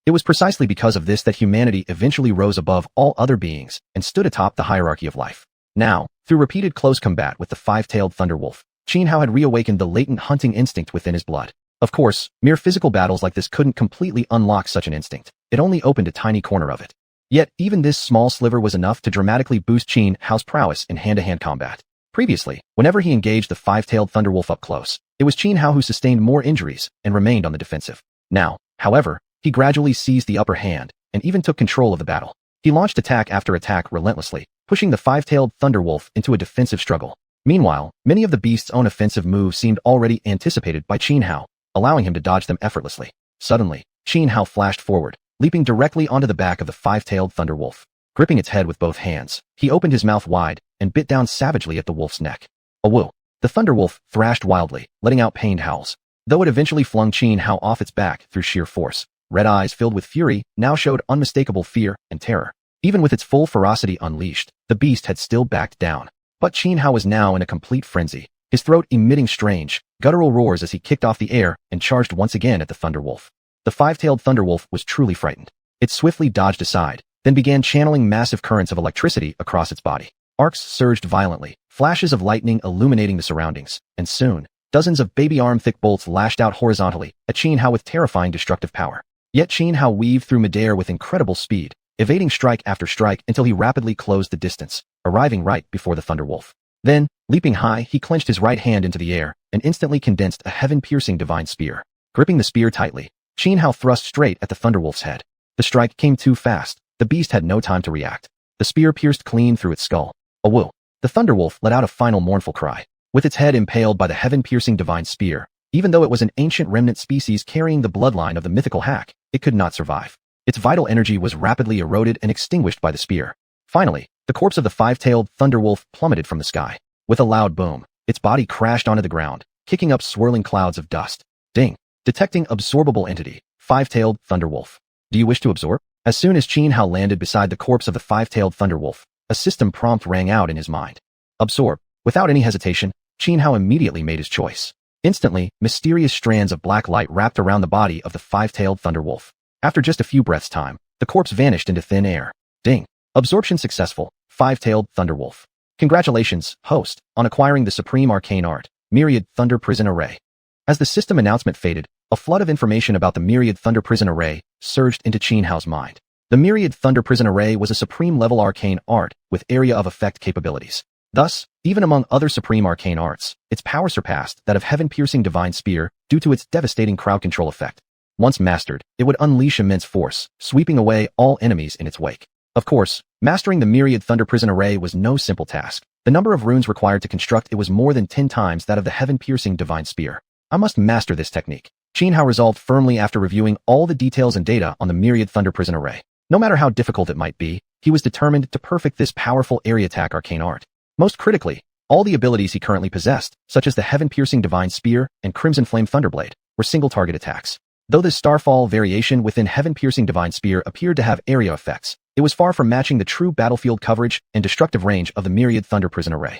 It was precisely because of this that humanity eventually rose above all other beings and stood atop the hierarchy of life. Now, through repeated close combat with the 5-tailed Thunderwolf, Xianhua had reawakened the latent hunting instinct within his blood. Of course, mere physical battles like this couldn't completely unlock such an instinct. It only opened a tiny corner of it. Yet, even this small sliver was enough to dramatically boost Xianhua's prowess in hand-to-hand combat. Previously, whenever he engaged the 5-tailed Thunderwolf up close, it was Xianhua who sustained more injuries and remained on the defensive. Now, however, he gradually seized the upper hand and even took control of the battle. He launched attack after attack relentlessly, pushing the 5-tailed Thunderwolf into a defensive struggle. Meanwhile, many of the beast's own offensive moves seemed already anticipated by Xianhua, allowing him to dodge them effortlessly. Suddenly, Xianhua flashed forward, leaping directly onto the back of the 5-tailed Thunderwolf. Gripping its head with both hands, he opened his mouth wide and bit down savagely at the wolf's neck. Awoo! The Thunderwolf thrashed wildly, letting out pained howls. Though it eventually flung Xianhua off its back through sheer force, red eyes filled with fury now showed unmistakable fear and terror. Even with its full ferocity unleashed, the beast had still backed down. But Xianhua was now in a complete frenzy, his throat emitting strange, guttural roars as he kicked off the air and charged once again at the Thunderwolf. The 5-tailed Thunderwolf was truly frightened. It swiftly dodged aside, then began channeling massive currents of electricity across its body. Arcs surged violently, flashes of lightning illuminating the surroundings, and soon, dozens of baby-arm-thick bolts lashed out horizontally at Xianhua with terrifying destructive power. Yet Xianhua weaved through midair with incredible speed, evading strike after strike until he rapidly closed the distance, arriving right before the Thunderwolf. Then, leaping high, he clenched his right hand into the air and instantly condensed a heaven-piercing divine spear. Gripping the spear tightly, Xianhao thrust straight at the Thunderwolf's head. The strike came too fast. The beast had no time to react. The spear pierced clean through its skull. A woo! The Thunderwolf let out a final mournful cry. With its head impaled by the heaven-piercing divine spear, even though it was an ancient remnant species carrying the bloodline of the mythical hack, it could not survive. Its vital energy was rapidly eroded and extinguished by the spear. Finally, the corpse of the five-tailed Thunderwolf plummeted from the sky. With a loud boom, its body crashed onto the ground, kicking up swirling clouds of dust. Ding! Detecting absorbable entity, five-tailed Thunderwolf. Do you wish to absorb? As soon as Xianhao landed beside the corpse of the five-tailed Thunderwolf, a system prompt rang out in his mind. Absorb. Without any hesitation, Xianhao immediately made his choice. Instantly, mysterious strands of black light wrapped around the body of the five-tailed Thunderwolf. After just a few breaths' time, the corpse vanished into thin air. Ding! Absorption successful, five-tailed Thunderwolf. Congratulations, host, on acquiring the supreme arcane art, Myriad Thunder Prison Array. As the system announcement faded, a flood of information about the Myriad Thunder Prison Array surged into Xianhao's mind. The Myriad Thunder Prison Array was a supreme-level arcane art with area of effect capabilities. Thus, even among other supreme arcane arts, its power surpassed that of heaven-piercing divine spear due to its devastating crowd control effect. Once mastered, it would unleash immense force, sweeping away all enemies in its wake. Of course, mastering the Myriad Thunder Prison Array was no simple task. The number of runes required to construct it was more than 10 times that of the heaven-piercing divine spear. I must master this technique. Xianhao resolved firmly after reviewing all the details and data on the Myriad Thunder Prison Array. No matter how difficult it might be, he was determined to perfect this powerful area attack arcane art. Most critically, all the abilities he currently possessed, such as the heaven-piercing divine spear and crimson flame thunderblade, were single-target attacks. Though this starfall variation within heaven-piercing divine spear appeared to have area effects, it was far from matching the true battlefield coverage and destructive range of the Myriad Thunder Prison Array.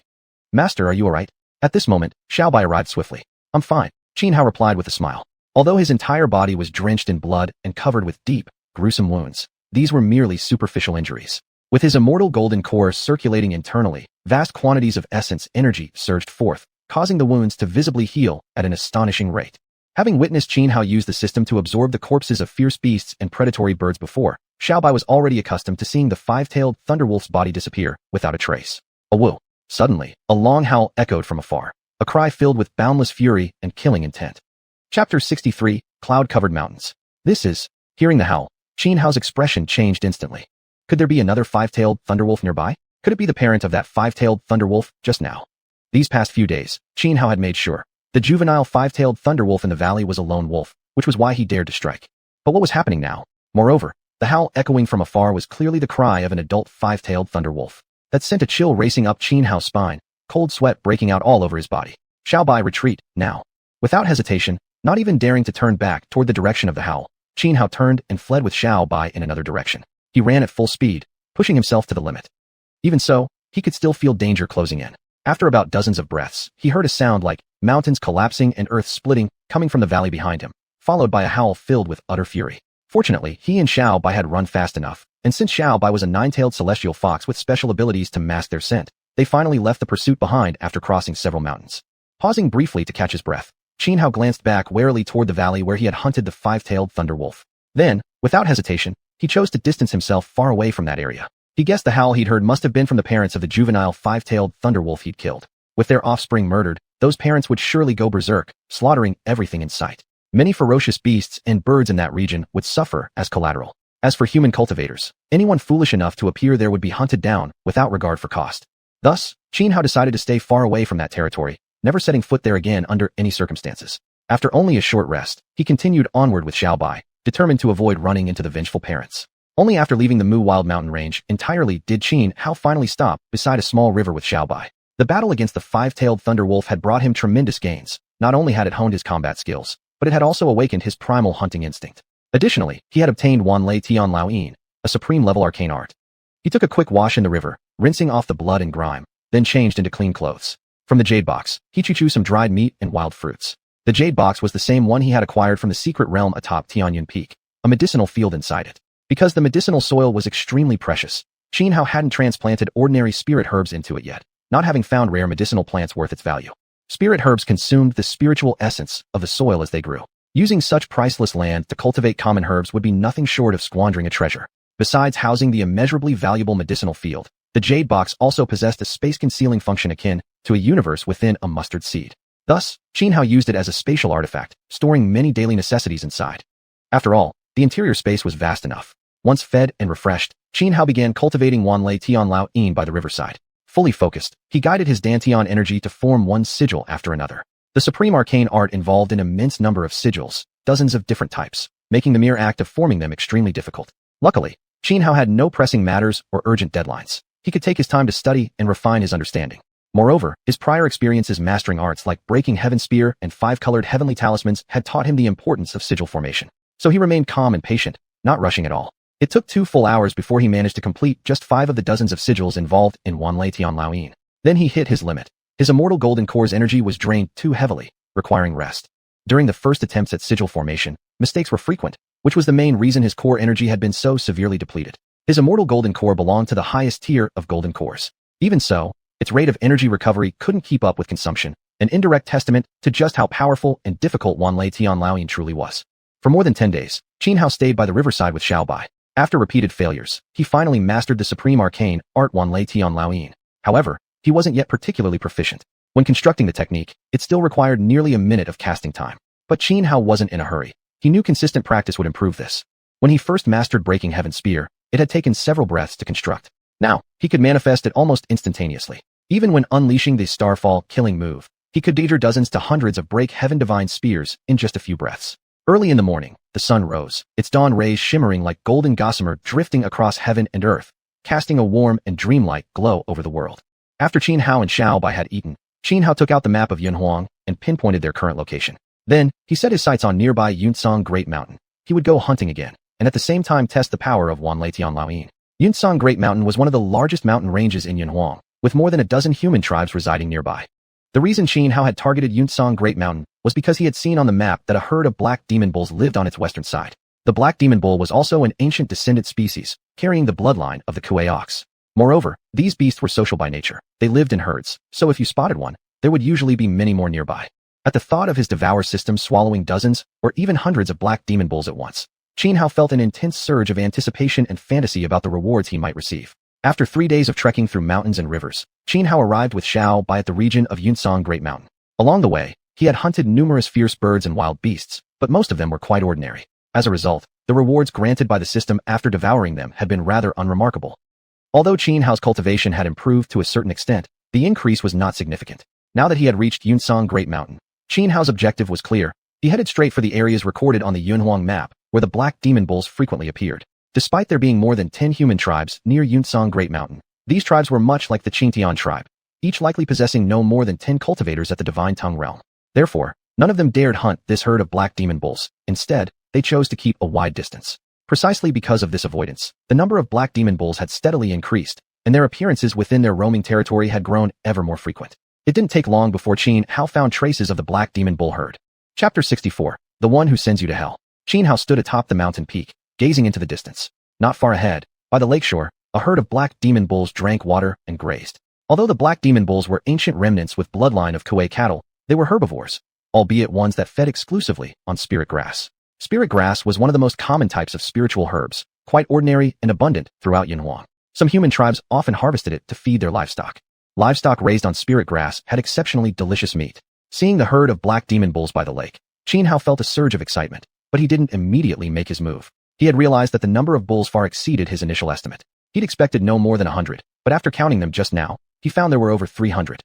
Master, are you alright? At this moment, Xiaobai arrived swiftly. I'm fine, Xianhao replied with a smile. Although his entire body was drenched in blood and covered with deep, gruesome wounds, these were merely superficial injuries. With his immortal golden core circulating internally, vast quantities of essence energy surged forth, causing the wounds to visibly heal at an astonishing rate. Having witnessed Xianhao use the system to absorb the corpses of fierce beasts and predatory birds before, Xiaobai was already accustomed to seeing the five-tailed Thunderwolf's body disappear without a trace. A woo! Suddenly, a long howl echoed from afar, a cry filled with boundless fury and killing intent. Chapter 63, Cloud-Covered Mountains. Hearing the howl, Xianhao's expression changed instantly. Could there be another five-tailed Thunderwolf nearby? Could it be the parent of that five-tailed Thunderwolf just now? These past few days, Xianhao had made sure. The juvenile five-tailed Thunderwolf in the valley was a lone wolf, which was why he dared to strike. But what was happening now? Moreover, the howl echoing from afar was clearly the cry of an adult five-tailed Thunderwolf. That sent a chill racing up Xianhao's spine, cold sweat breaking out all over his body. Xiaobai, retreat, now. Without hesitation, not even daring to turn back toward the direction of the howl, Xianhao turned and fled with Xiaobai in another direction. He ran at full speed, pushing himself to the limit. Even so, he could still feel danger closing in. After about dozens of breaths, he heard a sound like mountains collapsing and earth splitting coming from the valley behind him, followed by a howl filled with utter fury. Fortunately, he and Xiaobai had run fast enough, and since Xiaobai was a nine-tailed celestial fox with special abilities to mask their scent, they finally left the pursuit behind after crossing several mountains. Pausing briefly to catch his breath, Xianhao glanced back warily toward the valley where he had hunted the five-tailed Thunderwolf. Then, without hesitation, he chose to distance himself far away from that area. He guessed the howl he'd heard must have been from the parents of the juvenile five-tailed Thunderwolf he'd killed. With their offspring murdered, those parents would surely go berserk, slaughtering everything in sight. Many ferocious beasts and birds in that region would suffer as collateral. As for human cultivators, anyone foolish enough to appear there would be hunted down without regard for cost. Thus, Xianhao decided to stay far away from that territory, never setting foot there again under any circumstances. After only a short rest, he continued onward with Xiaobai, determined to avoid running into the vengeful parents. Only after leaving the Mu Wild Mountain Range entirely did Xianhao finally stop beside a small river with Xiaobai. The battle against the five-tailed Thunderwolf had brought him tremendous gains. Not only had it honed his combat skills, but it had also awakened his primal hunting instinct. Additionally, he had obtained Wan Lei Tian Lao Yin, a supreme-level arcane art. He took a quick wash in the river, rinsing off the blood and grime, then changed into clean clothes. From the jade box, he chewed some dried meat and wild fruits. The jade box was the same one he had acquired from the secret realm atop Tianyun Peak, a medicinal field inside it. Because the medicinal soil was extremely precious, Xianhao hadn't transplanted ordinary spirit herbs into it yet, not having found rare medicinal plants worth its value. Spirit herbs consumed the spiritual essence of the soil as they grew. Using such priceless land to cultivate common herbs would be nothing short of squandering a treasure. Besides housing the immeasurably valuable medicinal field, the jade box also possessed a space-concealing function akin to a universe within a mustard seed. Thus, Xianhao used it as a spatial artifact, storing many daily necessities inside. After all, the interior space was vast enough. Once fed and refreshed, Xianhao began cultivating Wanlei Tianlao Yin by the riverside. Fully focused, he guided his Dantian energy to form one sigil after another. The supreme arcane art involved an immense number of sigils, dozens of different types, making the mere act of forming them extremely difficult. Luckily, Xianhao had no pressing matters or urgent deadlines. He could take his time to study and refine his understanding. Moreover, his prior experiences mastering arts like breaking heaven spear and five-colored heavenly talismans had taught him the importance of sigil formation. So he remained calm and patient, not rushing at all. It took 2 full hours before he managed to complete just 5 of the dozens of sigils involved in Wanlei Tianlao Yin. Then he hit his limit. His immortal golden core's energy was drained too heavily, requiring rest. During the first attempts at sigil formation, mistakes were frequent, which was the main reason his core energy had been so severely depleted. His immortal golden core belonged to the highest tier of golden cores. Even so, its rate of energy recovery couldn't keep up with consumption, an indirect testament to just how powerful and difficult Wanlei Tianlao Yin truly was. For more than 10 days, Xianhao stayed by the riverside with Xiaobai. After repeated failures, he finally mastered the supreme arcane art Wanlei Tianlao Yin. However, he wasn't yet particularly proficient. When constructing the technique, it still required nearly a minute of casting time. But Xianhao wasn't in a hurry. He knew consistent practice would improve this. When he first mastered breaking heaven spear, it had taken several breaths to construct. Now, he could manifest it almost instantaneously. Even when unleashing the Starfall killing move, he could danger dozens to hundreds of break heaven divine spears in just a few breaths. Early in the morning, the sun rose, its dawn rays shimmering like golden gossamer drifting across heaven and earth, casting a warm and dreamlike glow over the world. After Xianhao and Xiaobai had eaten, Xianhao took out the map of Xuanhuan and pinpointed their current location. Then, he set his sights on nearby Yunsong Great Mountain. He would go hunting again, and at the same time test the power of Wanlei Tianlao Yin. Yunsong Great Mountain was one of the largest mountain ranges in Yunhuang, with more than a dozen human tribes residing nearby. The reason Xianhao had targeted Yunsong Great Mountain was because he had seen on the map that a herd of black demon bulls lived on its western side. The black demon bull was also an ancient descendant species, carrying the bloodline of the Kuei ox. Moreover, these beasts were social by nature. They lived in herds, so if you spotted one, there would usually be many more nearby. At the thought of his devour system swallowing dozens, or even hundreds of black demon bulls at once, Xianhao felt an intense surge of anticipation and fantasy about the rewards he might receive. After 3 days of trekking through mountains and rivers, Xianhao arrived with Xiaobai at the region of Yunsong Great Mountain. Along the way, he had hunted numerous fierce birds and wild beasts, but most of them were quite ordinary. As a result, the rewards granted by the system after devouring them had been rather unremarkable. Although Xianhao's cultivation had improved to a certain extent, the increase was not significant. Now that he had reached Yunsong Great Mountain, Xianhao's objective was clear. He headed straight for the areas recorded on the Yunhuang map, where the black demon bulls frequently appeared. Despite there being more than 10 human tribes near Yunsong Great Mountain, these tribes were much like the Qingtian tribe, each likely possessing no more than 10 cultivators at the Divine Tongue realm. Therefore, none of them dared hunt this herd of black demon bulls. Instead, they chose to keep a wide distance. Precisely because of this avoidance, the number of black demon bulls had steadily increased, and their appearances within their roaming territory had grown ever more frequent. It didn't take long before Xianhao found traces of the black demon bull herd. Chapter 64. The One Who Sends You to Hell. Xianhao stood atop the mountain peak, gazing into the distance. Not far ahead, by the lakeshore, a herd of black demon bulls drank water and grazed. Although the black demon bulls were ancient remnants with bloodline of Kuei cattle, they were herbivores, albeit ones that fed exclusively on spirit grass. Spirit grass was one of the most common types of spiritual herbs, quite ordinary and abundant throughout Yunhuang. Some human tribes often harvested it to feed their livestock. Livestock raised on spirit grass had exceptionally delicious meat. Seeing the herd of black demon bulls by the lake, Xianhao felt a surge of excitement, but he didn't immediately make his move. He had realized that the number of bulls far exceeded his initial estimate. He'd expected no more than 100, but after counting them just now, he found there were over 300.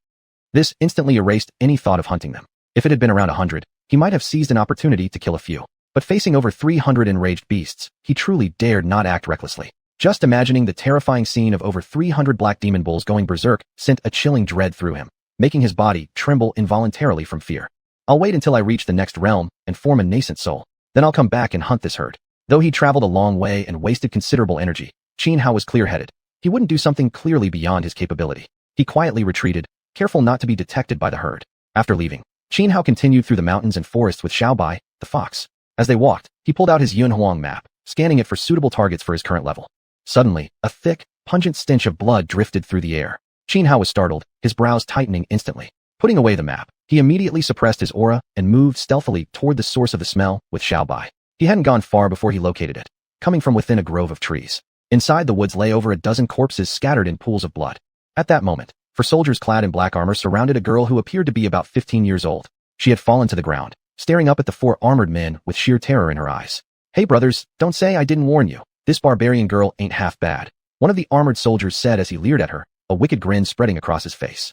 This instantly erased any thought of hunting them. If it had been around 100, he might have seized an opportunity to kill a few. But facing over 300 enraged beasts, he truly dared not act recklessly. Just imagining the terrifying scene of over 300 black demon bulls going berserk sent a chilling dread through him, making his body tremble involuntarily from fear. I'll wait until I reach the next realm and form a nascent soul. Then I'll come back and hunt this herd. Though he traveled a long way and wasted considerable energy, Xianhao was clear-headed. He wouldn't do something clearly beyond his capability. He quietly retreated, careful not to be detected by the herd. After leaving, Xianhao continued through the mountains and forests with Xiaobai, the fox. As they walked, he pulled out his Yunhuang map, scanning it for suitable targets for his current level. Suddenly, a thick, pungent stench of blood drifted through the air. Xianhao was startled, his brows tightening instantly. Putting away the map, he immediately suppressed his aura and moved stealthily toward the source of the smell with Xiaobai. He hadn't gone far before he located it, coming from within a grove of trees. Inside the woods lay over a dozen corpses scattered in pools of blood. At that moment, four soldiers clad in black armor surrounded a girl who appeared to be about 15 years old. She had fallen to the ground, staring up at the four armored men with sheer terror in her eyes. "Hey brothers, don't say I didn't warn you. This barbarian girl ain't half bad," one of the armored soldiers said as he leered at her, a wicked grin spreading across his face.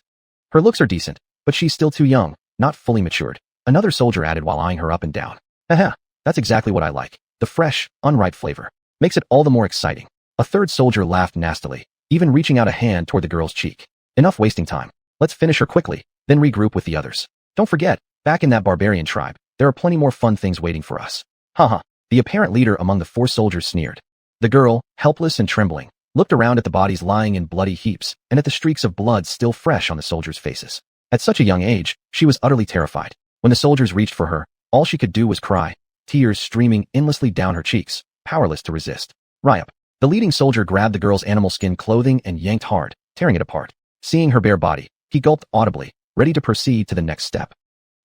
"Her looks are decent, but she's still too young, not fully matured," another soldier added while eyeing her up and down. "Haha, that's exactly what I like. The fresh, unripe flavor. Makes it all the more exciting." A third soldier laughed nastily, even reaching out a hand toward the girl's cheek. "Enough wasting time. Let's finish her quickly, then regroup with the others. Don't forget, back in that barbarian tribe, there are plenty more fun things waiting for us." Haha, the apparent leader among the four soldiers sneered. The girl, helpless and trembling, looked around at the bodies lying in bloody heaps and at the streaks of blood still fresh on the soldiers' faces. At such a young age, she was utterly terrified. When the soldiers reached for her, all she could do was cry, tears streaming endlessly down her cheeks, powerless to resist. "Ryup." The leading soldier grabbed the girl's animal skin clothing and yanked hard, tearing it apart. Seeing her bare body, he gulped audibly, ready to proceed to the next step.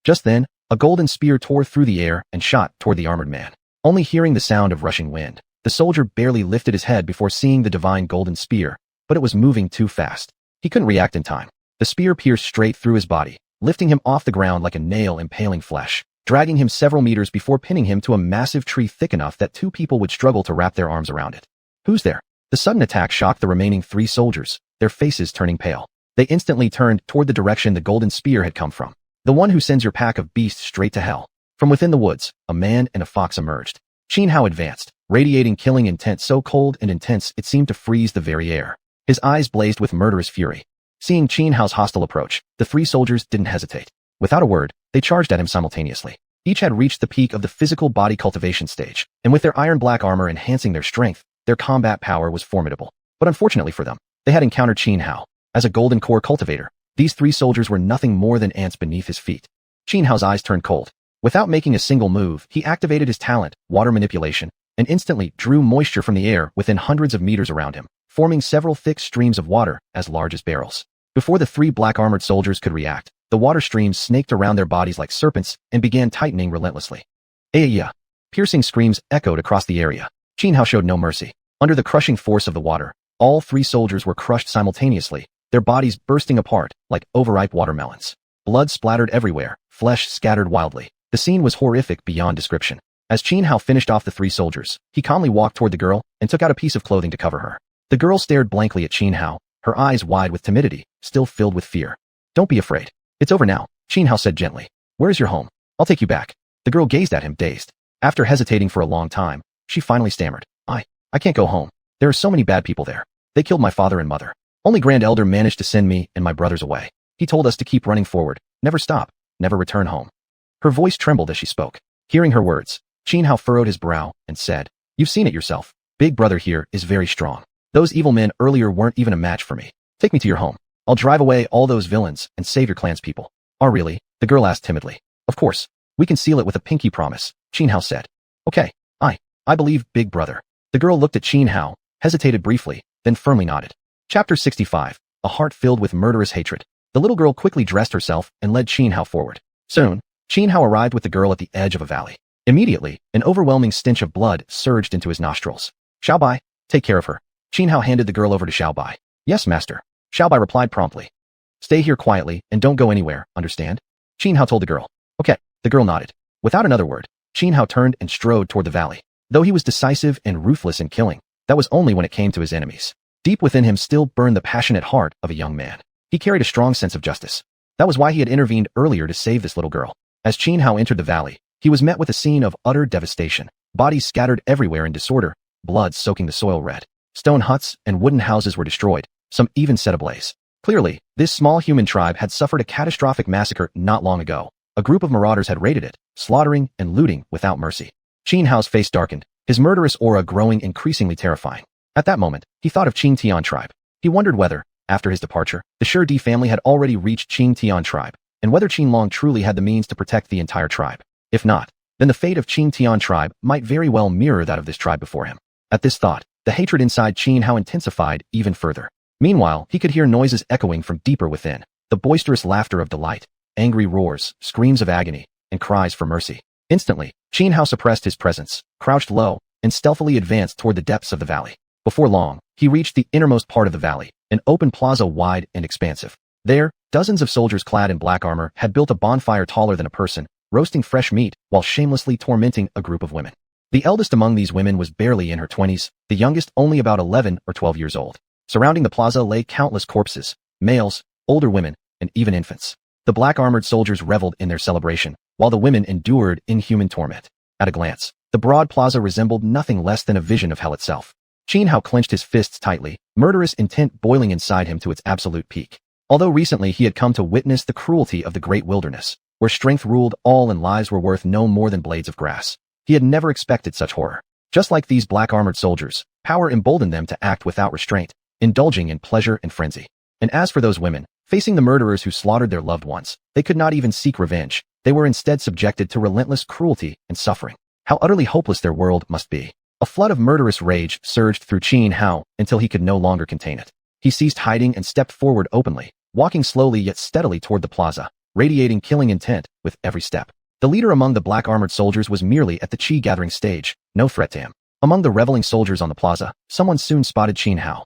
Just then, a golden spear tore through the air and shot toward the armored man. Only hearing the sound of rushing wind, the soldier barely lifted his head before seeing the divine golden spear, but it was moving too fast. He couldn't react in time. The spear pierced straight through his body, lifting him off the ground like a nail impaling flesh, dragging him several meters before pinning him to a massive tree thick enough that two people would struggle to wrap their arms around it. "Who's there?" The sudden attack shocked the remaining three soldiers, their faces turning pale. They instantly turned toward the direction the golden spear had come from. "The one who sends your pack of beasts straight to hell." From within the woods, a man and a fox emerged. Xianhuan advanced, radiating killing intent so cold and intense it seemed to freeze the very air. His eyes blazed with murderous fury. Seeing Xianhuan's hostile approach, the three soldiers didn't hesitate. Without a word, they charged at him simultaneously. Each had reached the peak of the physical body cultivation stage, and with their iron-black armor enhancing their strength, their combat power was formidable. But unfortunately for them, they had encountered Xianhuan. As a golden core cultivator, these three soldiers were nothing more than ants beneath his feet. Xianhuan's eyes turned cold. Without making a single move, he activated his talent, water manipulation, and instantly drew moisture from the air within hundreds of meters around him, forming several thick streams of water as large as barrels. Before the three black-armored soldiers could react, the water streams snaked around their bodies like serpents and began tightening relentlessly. "Aya!" Piercing screams echoed across the area. Xianhuan showed no mercy. Under the crushing force of the water, all three soldiers were crushed simultaneously, their bodies bursting apart like overripe watermelons. Blood splattered everywhere, flesh scattered wildly. The scene was horrific beyond description. As Xianhuan finished off the three soldiers, he calmly walked toward the girl and took out a piece of clothing to cover her. The girl stared blankly at Xianhuan, her eyes wide with timidity, still filled with fear. "Don't be afraid. It's over now," Xianhuan said gently. "Where's your home? I'll take you back." The girl gazed at him, dazed. After hesitating for a long time, she finally stammered. I can't go home. There are so many bad people there. They killed my father and mother. Only Grand Elder managed to send me and my brothers away. He told us to keep running forward, never stop, never return home." Her voice trembled as she spoke. Hearing her words, Xianhuan furrowed his brow and said, "You've seen it yourself. Big brother here is very strong. Those evil men earlier weren't even a match for me. Take me to your home. I'll drive away all those villains and save your clan's people." "Oh really?" the girl asked timidly. "Of course. We can seal it with a pinky promise," Xianhuan said. "Okay. I believe Big Brother." The girl looked at Xianhuan, hesitated briefly, then firmly nodded. Chapter 65. A heart filled with murderous hatred. The little girl quickly dressed herself and led Xianhuan forward. Soon, Xianhuan arrived with the girl at the edge of a valley. Immediately, an overwhelming stench of blood surged into his nostrils. "Xiaobai, take care of her." Xianhuan handed the girl over to Xiaobai. "Yes, master." Xiaobai replied promptly. "Stay here quietly and don't go anywhere, understand?" Xianhuan told the girl. "Okay." The girl nodded. Without another word, Xianhuan turned and strode toward the valley. Though he was decisive and ruthless in killing, that was only when it came to his enemies. Deep within him still burned the passionate heart of a young man. He carried a strong sense of justice. That was why he had intervened earlier to save this little girl. As Xianhuan entered the valley, he was met with a scene of utter devastation. Bodies scattered everywhere in disorder, blood soaking the soil red. Stone huts and wooden houses were destroyed, some even set ablaze. Clearly, this small human tribe had suffered a catastrophic massacre not long ago. A group of marauders had raided it, slaughtering and looting without mercy. Xianhuan's face darkened, his murderous aura growing increasingly terrifying. At that moment, he thought of Xianxian tribe. He wondered whether, after his departure, the Shudi family had already reached Xianxian tribe, and whether Qianlong truly had the means to protect the entire tribe. If not, then the fate of Xianxian tribe might very well mirror that of this tribe before him. At this thought, the hatred inside Xianhuan intensified even further. Meanwhile, he could hear noises echoing from deeper within, the boisterous laughter of delight, angry roars, screams of agony, and cries for mercy. Instantly, Xianhuan suppressed his presence, crouched low, and stealthily advanced toward the depths of the valley. Before long, he reached the innermost part of the valley, an open plaza wide and expansive. There, dozens of soldiers clad in black armor had built a bonfire taller than a person, roasting fresh meat while shamelessly tormenting a group of women. The eldest among these women was barely in her 20s, the youngest only about 11 or 12 years old. Surrounding the plaza lay countless corpses, males, older women, and even infants. The black-armored soldiers reveled in their celebration, while the women endured inhuman torment. At a glance, the broad plaza resembled nothing less than a vision of hell itself. Xuanhuan clenched his fists tightly, murderous intent boiling inside him to its absolute peak. Although recently he had come to witness the cruelty of the great wilderness, where strength ruled all and lives were worth no more than blades of grass, he had never expected such horror. Just like these black-armored soldiers, power emboldened them to act without restraint, indulging in pleasure and frenzy. And as for those women, facing the murderers who slaughtered their loved ones, they could not even seek revenge. They were instead subjected to relentless cruelty and suffering. How utterly hopeless their world must be. A flood of murderous rage surged through Xuanhuan until he could no longer contain it. He ceased hiding and stepped forward openly, walking slowly yet steadily toward the plaza, radiating killing intent with every step. The leader among the black-armored soldiers was merely at the chi gathering stage, no threat to him. Among the reveling soldiers on the plaza, someone soon spotted Xuanhuan.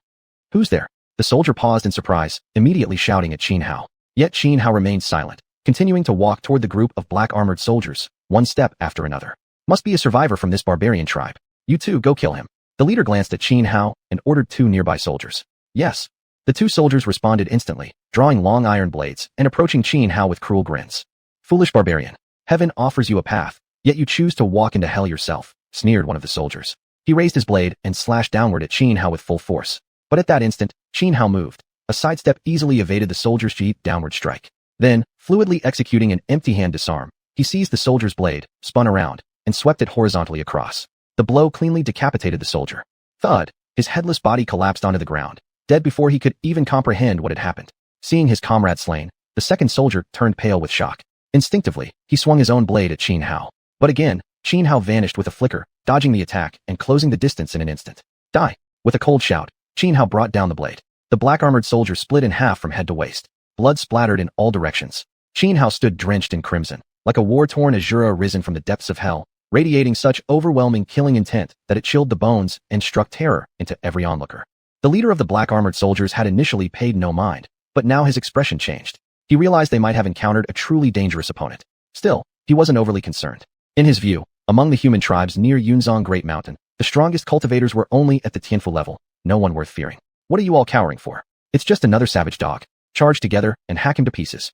"Who's there?" The soldier paused in surprise, immediately shouting at Xuanhuan. Yet Xuanhuan remained silent, continuing to walk toward the group of black-armored soldiers, one step after another. "Must be a survivor from this barbarian tribe. You two go kill him." The leader glanced at Xuanhuan and ordered two nearby soldiers. "Yes." The two soldiers responded instantly, drawing long iron blades and approaching Xuanhuan with cruel grins. "Foolish barbarian. Heaven offers you a path, yet you choose to walk into hell yourself," sneered one of the soldiers. He raised his blade and slashed downward at Xuanhuan with full force. But at that instant, Xuanhuan moved. A sidestep easily evaded the soldier's cheap downward strike. Then, fluidly executing an empty-hand disarm, he seized the soldier's blade, spun around, and swept it horizontally across. The blow cleanly decapitated the soldier. Thud! His headless body collapsed onto the ground, dead before he could even comprehend what had happened. Seeing his comrade slain, the second soldier turned pale with shock. Instinctively, he swung his own blade at Xuanhuan. But again, Xuanhuan vanished with a flicker, dodging the attack and closing the distance in an instant. "Die!" With a cold shout, Xuanhuan brought down the blade. The black-armored soldier split in half from head to waist. Blood splattered in all directions. Xuanhuan stood drenched in crimson, like a war-torn azure risen from the depths of hell, radiating such overwhelming killing intent that it chilled the bones and struck terror into every onlooker. The leader of the black-armored soldiers had initially paid no mind, but now his expression changed. He realized they might have encountered a truly dangerous opponent. Still, he wasn't overly concerned. In his view, among the human tribes near Yunzong Great Mountain, the strongest cultivators were only at the Tianfu level, no one worth fearing. "What are you all cowering for? It's just another savage dog. Charge together and hack him to pieces."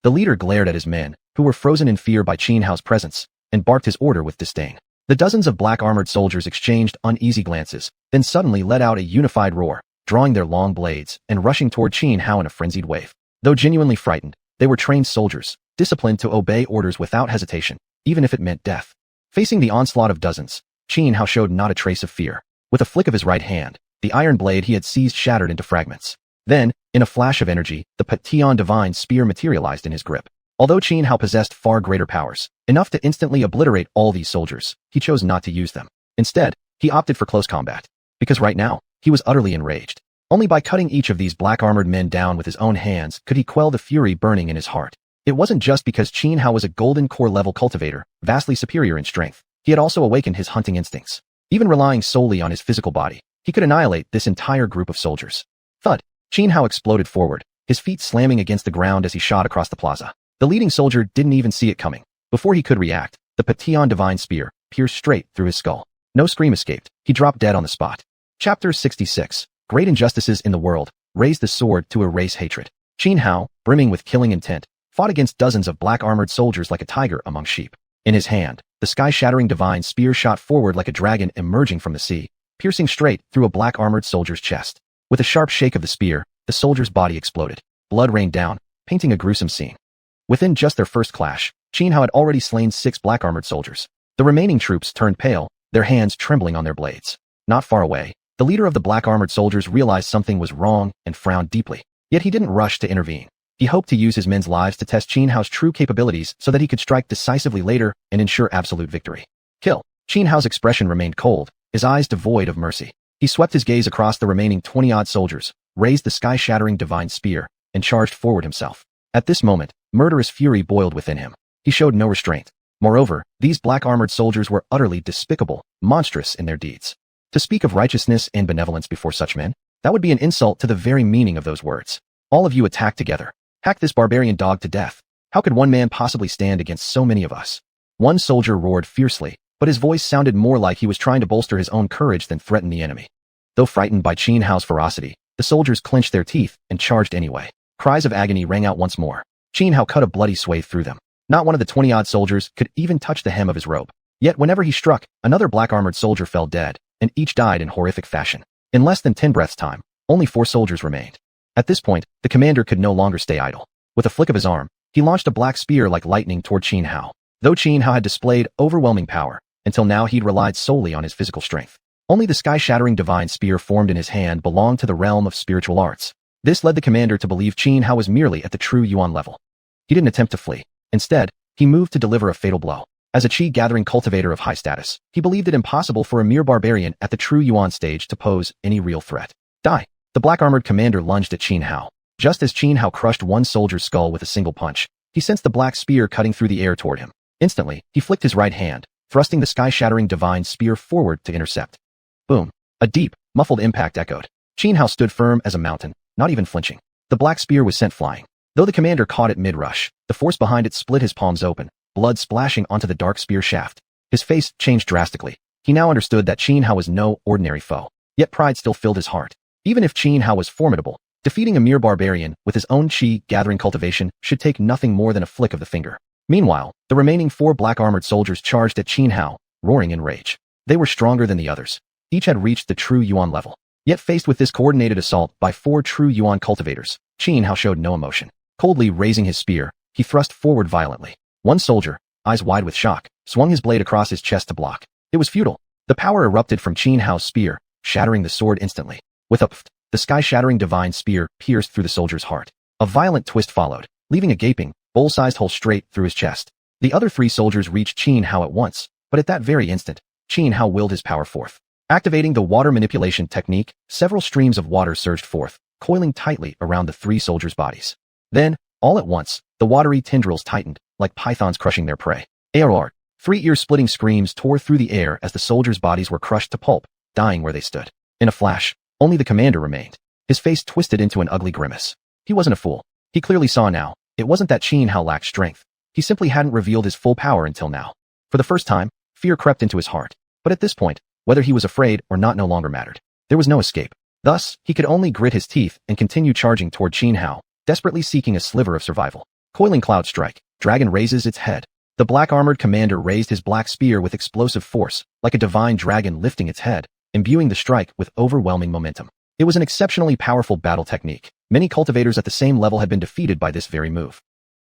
The leader glared at his men, who were frozen in fear by Xuanhuan's presence, and barked his order with disdain. The dozens of black-armored soldiers exchanged uneasy glances, then suddenly let out a unified roar, drawing their long blades and rushing toward Xuanhuan in a frenzied wave. Though genuinely frightened, they were trained soldiers, disciplined to obey orders without hesitation, even if it meant death. Facing the onslaught of dozens, Xuanhuan showed not a trace of fear. With a flick of his right hand, the iron blade he had seized shattered into fragments. Then, in a flash of energy, the Pation divine spear materialized in his grip. Although Xuanhuan possessed far greater powers, enough to instantly obliterate all these soldiers, he chose not to use them. Instead, he opted for close combat. Because right now, he was utterly enraged. Only by cutting each of these black-armored men down with his own hands could he quell the fury burning in his heart. It wasn't just because Xuanhuan was a golden core-level cultivator, vastly superior in strength. He had also awakened his hunting instincts. Even relying solely on his physical body, he could annihilate this entire group of soldiers. Thud! Xuanhuan exploded forward, his feet slamming against the ground as he shot across the plaza. The leading soldier didn't even see it coming. Before he could react, the Pation divine spear pierced straight through his skull. No scream escaped. He dropped dead on the spot. Chapter 66. Great injustices in the world. Raise the sword to erase hatred. Xuanhuan, brimming with killing intent, fought against dozens of black-armored soldiers like a tiger among sheep. In his hand, the sky-shattering divine spear shot forward like a dragon emerging from the sea, piercing straight through a black-armored soldier's chest. With a sharp shake of the spear, the soldier's body exploded. Blood rained down, painting a gruesome scene. Within just their first clash, Xuanhuan had already slain 6 black-armored soldiers. The remaining troops turned pale, their hands trembling on their blades. Not far away, the leader of the black-armored soldiers realized something was wrong and frowned deeply. Yet he didn't rush to intervene. He hoped to use his men's lives to test Xuanhuan's true capabilities so that he could strike decisively later and ensure absolute victory. Kill. Xuanhuan's expression remained cold, his eyes devoid of mercy. He swept his gaze across the remaining 20-odd soldiers, raised the sky-shattering divine spear, and charged forward himself. At this moment, murderous fury boiled within him. He showed no restraint. Moreover, these black-armored soldiers were utterly despicable, monstrous in their deeds. To speak of righteousness and benevolence before such men, that would be an insult to the very meaning of those words. All of you attack together. Hack this barbarian dog to death. How could one man possibly stand against so many of us? One soldier roared fiercely, but his voice sounded more like he was trying to bolster his own courage than threaten the enemy. Though frightened by Xianhua's ferocity, the soldiers clenched their teeth and charged anyway. Cries of agony rang out once more. Xianhua cut a bloody swathe through them. Not one of the 20-odd soldiers could even touch the hem of his robe. Yet whenever he struck, another black-armored soldier fell dead, and each died in horrific fashion. In less than 10 breaths' time, only 4 soldiers remained. At this point, the commander could no longer stay idle. With a flick of his arm, he launched a black spear like lightning toward Xianhua. Though Xianhua had displayed overwhelming power, until now he'd relied solely on his physical strength. Only the sky-shattering divine spear formed in his hand belonged to the realm of spiritual arts. This led the commander to believe Xianhua was merely at the true yuan level. He didn't attempt to flee. Instead, he moved to deliver a fatal blow. As a chi-gathering cultivator of high status, he believed it impossible for a mere barbarian at the true yuan stage to pose any real threat. Die! The black-armored commander lunged at Xianhua. Just as Xianhua crushed one soldier's skull with a single punch, he sensed the black spear cutting through the air toward him. Instantly, he flicked his right hand, thrusting the sky-shattering divine spear forward to intercept. Boom! A deep, muffled impact echoed. Xianhua stood firm as a mountain, not even flinching. The black spear was sent flying. Though the commander caught it mid-rush, the force behind it split his palms open, blood splashing onto the dark spear shaft. His face changed drastically. He now understood that Xianhua was no ordinary foe. Yet pride still filled his heart. Even if Xianhua was formidable, defeating a mere barbarian with his own chi-gathering cultivation should take nothing more than a flick of the finger. Meanwhile, the remaining 4 black-armored soldiers charged at Xianhua, roaring in rage. They were stronger than the others. Each had reached the true yuan level. Yet faced with this coordinated assault by 4 true yuan cultivators, Xianhua showed no emotion. Coldly raising his spear, he thrust forward violently. One soldier, eyes wide with shock, swung his blade across his chest to block. It was futile. The power erupted from Xianhua's spear, shattering the sword instantly. With a pft, the sky-shattering divine spear pierced through the soldier's heart. A violent twist followed, leaving a gaping, bowl-sized hole straight through his chest. The other 3 soldiers reached Xianhua at once, but at that very instant, Xianhua willed his power forth. Activating the water manipulation technique, several streams of water surged forth, coiling tightly around the 3 soldiers' bodies. Then, all at once, the watery tendrils tightened, like pythons crushing their prey. Azure! 3 ear-splitting screams tore through the air as the soldiers' bodies were crushed to pulp, dying where they stood. In a flash, only the commander remained. His face twisted into an ugly grimace. He wasn't a fool. He clearly saw now. It wasn't that Xianhua lacked strength. He simply hadn't revealed his full power until now. For the first time, fear crept into his heart. But at this point, whether he was afraid or not no longer mattered. There was no escape. Thus, he could only grit his teeth and continue charging toward Xianhua, desperately seeking a sliver of survival. Coiling cloud strike, dragon raises its head. The black-armored commander raised his black spear with explosive force, like a divine dragon lifting its head, imbuing the strike with overwhelming momentum. It was an exceptionally powerful battle technique. Many cultivators at the same level had been defeated by this very move.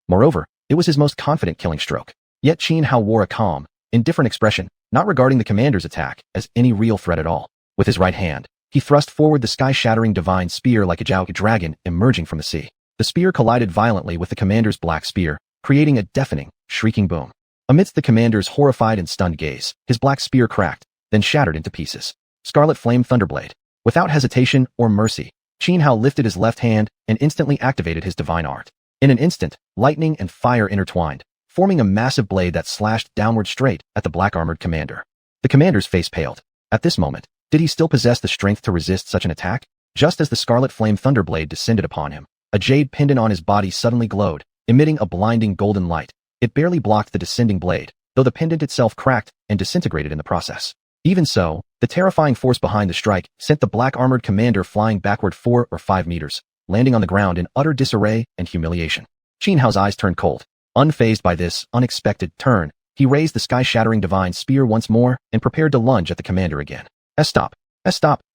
Moreover, it was his most confident killing stroke. Yet Xianhua wore a calm, indifferent expression, not regarding the commander's attack as any real threat at all. With his right hand, he thrust forward the sky-shattering divine spear like a xiuxian dragon emerging from the sea. The spear collided violently with the commander's black spear, creating a deafening, shrieking boom. Amidst the commander's horrified and stunned gaze, his black spear cracked, then shattered into pieces. Scarlet Flame Thunderblade. Without hesitation or mercy, Xianhua lifted his left hand and instantly activated his divine art. In an instant, lightning and fire intertwined, forming a massive blade that slashed downward straight at the black-armored commander. The commander's face paled. At this moment, did he still possess the strength to resist such an attack? Just as the Scarlet Flame Thunderblade descended upon him, a jade pendant on his body suddenly glowed, emitting a blinding golden light. It barely blocked the descending blade, though the pendant itself cracked and disintegrated in the process. Even so, the terrifying force behind the strike sent the black-armored commander flying backward 4 or 5 meters, landing on the ground in utter disarray and humiliation. Xianhua's eyes turned cold. Unfazed by this unexpected turn, he raised the sky-shattering divine spear once more and prepared to lunge at the commander again. Stop,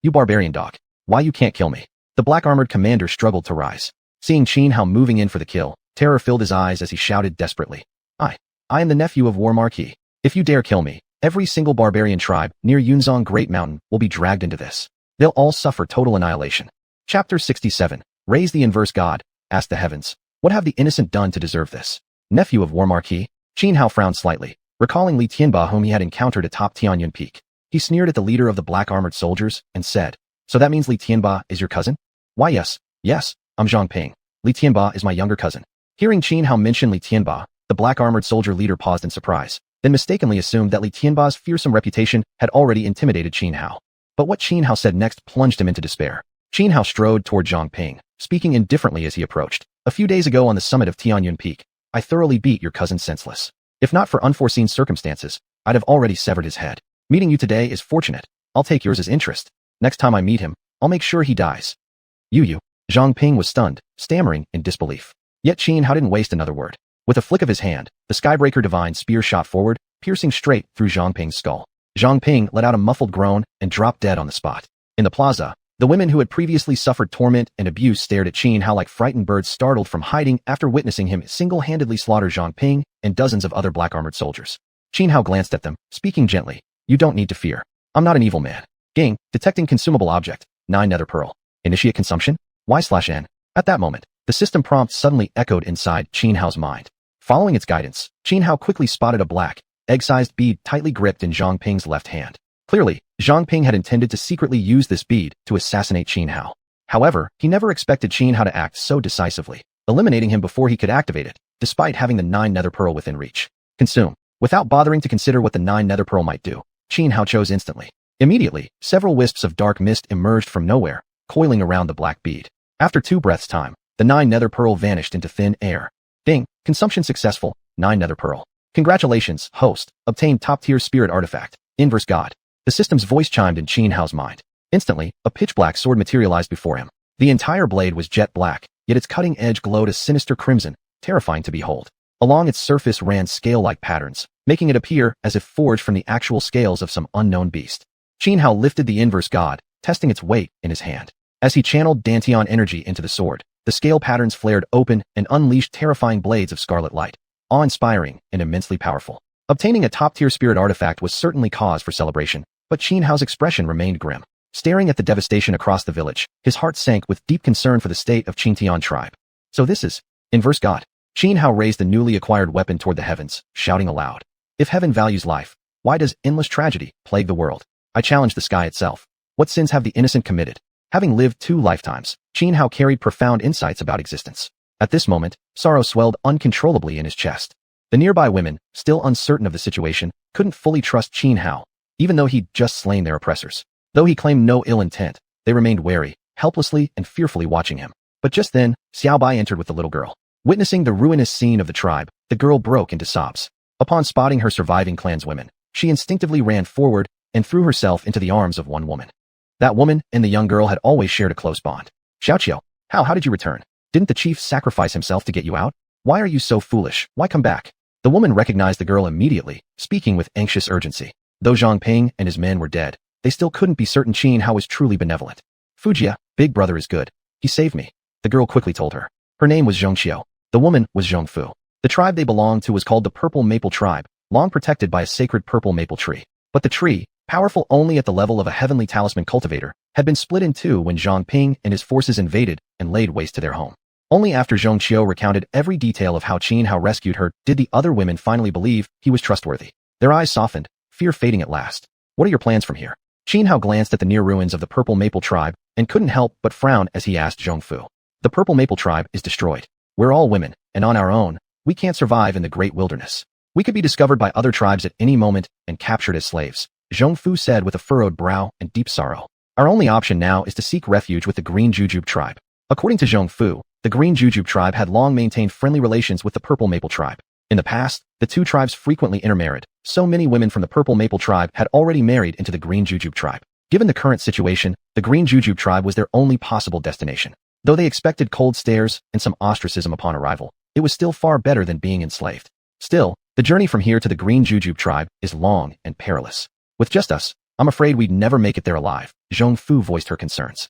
you barbarian dog. Why you can't kill me? The black-armored commander struggled to rise. Seeing Xianhua moving in for the kill, terror filled his eyes as he shouted desperately. I am the nephew of War Marquis. If you dare kill me, every single barbarian tribe near Yunzong Great Mountain will be dragged into this. They'll all suffer total annihilation. Chapter 67. Raise the inverse god, asked the heavens. What have the innocent done to deserve this? Nephew of War Marquis? Xianhua frowned slightly, recalling Li Tianba whom he had encountered atop Tianyuan Peak. He sneered at the leader of the black-armored soldiers and said, So that means Li Tianba is your cousin? Why yes, I'm Zhang Ping. Li Tianba is my younger cousin. Hearing Xianhua mention Li Tianba, the black-armored soldier leader paused in surprise, then mistakenly assumed that Li Tianba's fearsome reputation had already intimidated Xianhua. But what Qin Hao said next plunged him into despair. Qin Hao strode toward Zhang Ping, speaking indifferently as he approached. A few days ago on the summit of Tianyun Peak, I thoroughly beat your cousin senseless. If not for unforeseen circumstances, I'd have already severed his head. Meeting you today is fortunate. I'll take yours as interest. Next time I meet him, I'll make sure he dies. You. Zhang Ping was stunned, stammering in disbelief. Yet Qin Hao didn't waste another word. With a flick of his hand, the Skybreaker Divine Spear shot forward, piercing straight through Zhang Ping's skull. Zhang Ping let out a muffled groan and dropped dead on the spot. In the plaza, the women who had previously suffered torment and abuse stared at Qin Hao like frightened birds startled from hiding after witnessing him single-handedly slaughter Zhang Ping and dozens of other black-armored soldiers. Qin Hao glanced at them, speaking gently. You don't need to fear. I'm not an evil man. Ging, detecting consumable object, 9 nether pearl. Initiate consumption? Y/N. At that moment, the system prompt suddenly echoed inside Qin Hao's mind. Following its guidance, Qin Hao quickly spotted a black, egg-sized bead tightly gripped in Zhang Ping's left hand. Clearly, Zhang Ping had intended to secretly use this bead to assassinate Qin Hao. However, he never expected Qin Hao to act so decisively, eliminating him before he could activate it, despite having the 9 nether pearl within reach. Consume. Without bothering to consider what the 9 nether pearl might do, Qin Hao chose instantly. Immediately, several wisps of dark mist emerged from nowhere, coiling around the black bead. After 2 breaths' time, the 9 nether pearl vanished into thin air. Ding! Consumption successful, 9 nether pearl. Congratulations, host, obtained top-tier spirit artifact, Inverse God. The system's voice chimed in Qin Hao's mind. Instantly, a pitch-black sword materialized before him. The entire blade was jet black, yet its cutting edge glowed a sinister crimson, terrifying to behold. Along its surface ran scale-like patterns, making it appear as if forged from the actual scales of some unknown beast. Qin Hao lifted the Inverse God, testing its weight in his hand. As he channeled Dantian energy into the sword, the scale patterns flared open and unleashed terrifying blades of scarlet light. Awe-inspiring and immensely powerful. Obtaining a top-tier spirit artifact was certainly cause for celebration, but Qin Hao's expression remained grim. Staring at the devastation across the village, his heart sank with deep concern for the state of Qingtian tribe. So this is Inverse God. Qin Hao raised the newly acquired weapon toward the heavens, shouting aloud. If heaven values life, why does endless tragedy plague the world? I challenge the sky itself. What sins have the innocent committed? Having lived 2 lifetimes, Qin Hao carried profound insights about existence. At this moment, sorrow swelled uncontrollably in his chest. The nearby women, still uncertain of the situation, couldn't fully trust Qin Hao, even though he'd just slain their oppressors. Though he claimed no ill intent, they remained wary, helplessly and fearfully watching him. But just then, Xiao Bai entered with the little girl. Witnessing the ruinous scene of the tribe, the girl broke into sobs. Upon spotting her surviving clanswomen, she instinctively ran forward and threw herself into the arms of one woman. That woman and the young girl had always shared a close bond. Xiao, how did you return? Didn't the chief sacrifice himself to get you out? Why are you so foolish? Why come back? The woman recognized the girl immediately, speaking with anxious urgency. Though Zhang Ping and his men were dead, they still couldn't be certain Qin Hao was truly benevolent. Fujia, big brother is good. He saved me, the girl quickly told her. Her name was Zhongxiu. The woman was Zhongfu. The tribe they belonged to was called the Purple Maple Tribe, long protected by a sacred purple maple tree. But the tree, powerful only at the level of a heavenly talisman cultivator, had been split in 2 when Zhang Ping and his forces invaded and laid waste to their home. Only after Zhongxiu recounted every detail of how Qin Hao rescued her did the other women finally believe he was trustworthy. Their eyes softened, fear fading at last. What are your plans from here? Qin Hao glanced at the near ruins of the Purple Maple Tribe and couldn't help but frown as he asked Zhongfu. The Purple Maple Tribe is destroyed. We're all women, and on our own, we can't survive in the great wilderness. We could be discovered by other tribes at any moment and captured as slaves, Zhongfu said with a furrowed brow and deep sorrow. Our only option now is to seek refuge with the Green Jujube tribe. According to Zhongfu, the Green Jujube tribe had long maintained friendly relations with the Purple Maple tribe. In the past, the 2 tribes frequently intermarried, so many women from the Purple Maple tribe had already married into the Green Jujube tribe. Given the current situation, the Green Jujube tribe was their only possible destination. Though they expected cold stares and some ostracism upon arrival, it was still far better than being enslaved. Still, the journey from here to the Green Jujube tribe is long and perilous. With just us, I'm afraid we'd never make it there alive, Zhongfu voiced her concerns.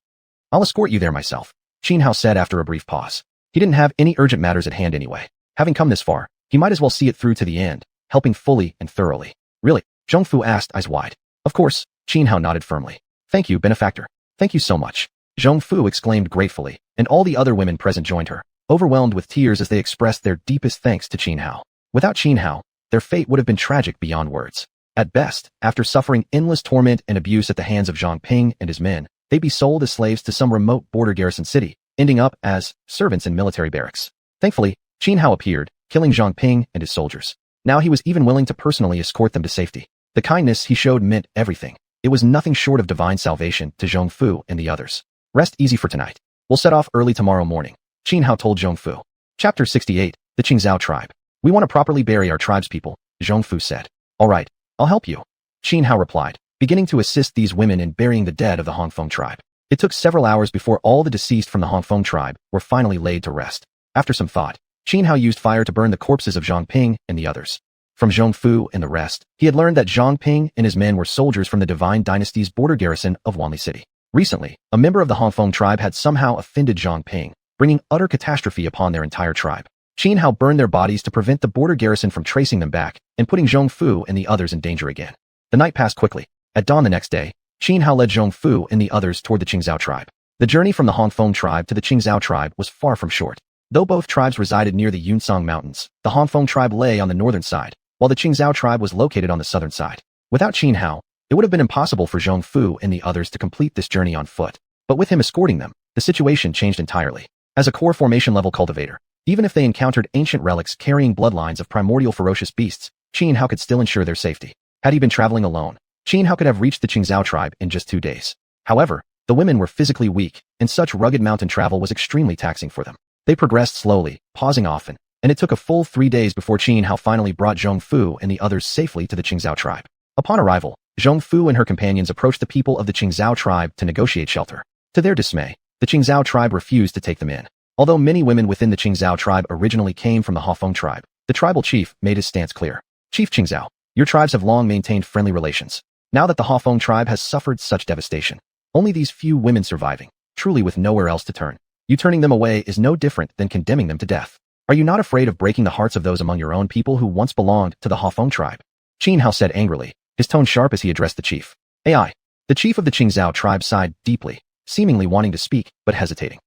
I'll escort you there myself, Qin Hao said after a brief pause. He didn't have any urgent matters at hand anyway. Having come this far, he might as well see it through to the end, helping fully and thoroughly. Really? Zhongfu asked, eyes wide. Of course, Qin Hao nodded firmly. Thank you, benefactor. Thank you so much. Zhongfu exclaimed gratefully, and all the other women present joined her, overwhelmed with tears as they expressed their deepest thanks to Qin Hao. Without Qin Hao, their fate would have been tragic beyond words. At best, after suffering endless torment and abuse at the hands of Zhang Ping and his men, they'd be sold as slaves to some remote border garrison city, ending up as servants in military barracks. Thankfully, Qin Hao appeared, killing Zhang Ping and his soldiers. Now he was even willing to personally escort them to safety. The kindness he showed meant everything. It was nothing short of divine salvation to Zhongfu and the others. Rest easy for tonight. We'll set off early tomorrow morning, Xianhao told Zhongfu. Chapter 68, The Qingzhao Tribe. We want to properly bury our tribespeople, Zhongfu said. All right, I'll help you, Xianhao replied, beginning to assist these women in burying the dead of the Hongfeng tribe. It took several hours before all the deceased from the Hongfeng tribe were finally laid to rest. After some thought, Xianhao used fire to burn the corpses of Zhang Ping and the others. From Zhongfu and the rest, he had learned that Zhang Ping and his men were soldiers from the Divine Dynasty's border garrison of Wanli City. Recently, a member of the Hongfeng tribe had somehow offended Zhang Ping, bringing utter catastrophe upon their entire tribe. Xianhao burned their bodies to prevent the border garrison from tracing them back and putting Zhongfu and the others in danger again. The night passed quickly. At dawn the next day, Xianhao led Zhongfu and the others toward the Qingzhao tribe. The journey from the Hongfeng tribe to the Qingzhao tribe was far from short. Though both tribes resided near the Yunzang Mountains, the Hongfeng tribe lay on the northern side, while the Qingzhao tribe was located on the southern side. Without Xianhao, it would have been impossible for Zhongfu and the others to complete this journey on foot. But with him escorting them, the situation changed entirely. As a core formation-level cultivator, even if they encountered ancient relics carrying bloodlines of primordial ferocious beasts, Xianhao could still ensure their safety. Had he been traveling alone, Xianhao could have reached the Qingzhao tribe in just 2 days. However, the women were physically weak, and such rugged mountain travel was extremely taxing for them. They progressed slowly, pausing often, and it took a full 3 days before Xianhao finally brought Zhongfu and the others safely to the Qingzhao tribe. Upon arrival, Zhongfu and her companions approached the people of the Qingzhao tribe to negotiate shelter. To their dismay, the Qingzhao tribe refused to take them in. Although many women within the Qingzhao tribe originally came from the Hongfeng tribe, the tribal chief made his stance clear. Chief Qingzhao, your tribes have long maintained friendly relations. Now that the Hongfeng tribe has suffered such devastation, only these few women surviving, truly with nowhere else to turn. You turning them away is no different than condemning them to death. Are you not afraid of breaking the hearts of those among your own people who once belonged to the Hongfeng tribe? Xianhao said angrily, his tone sharp as he addressed the chief. AI. The chief of the Qingzhao tribe sighed deeply, seemingly wanting to speak, but hesitating.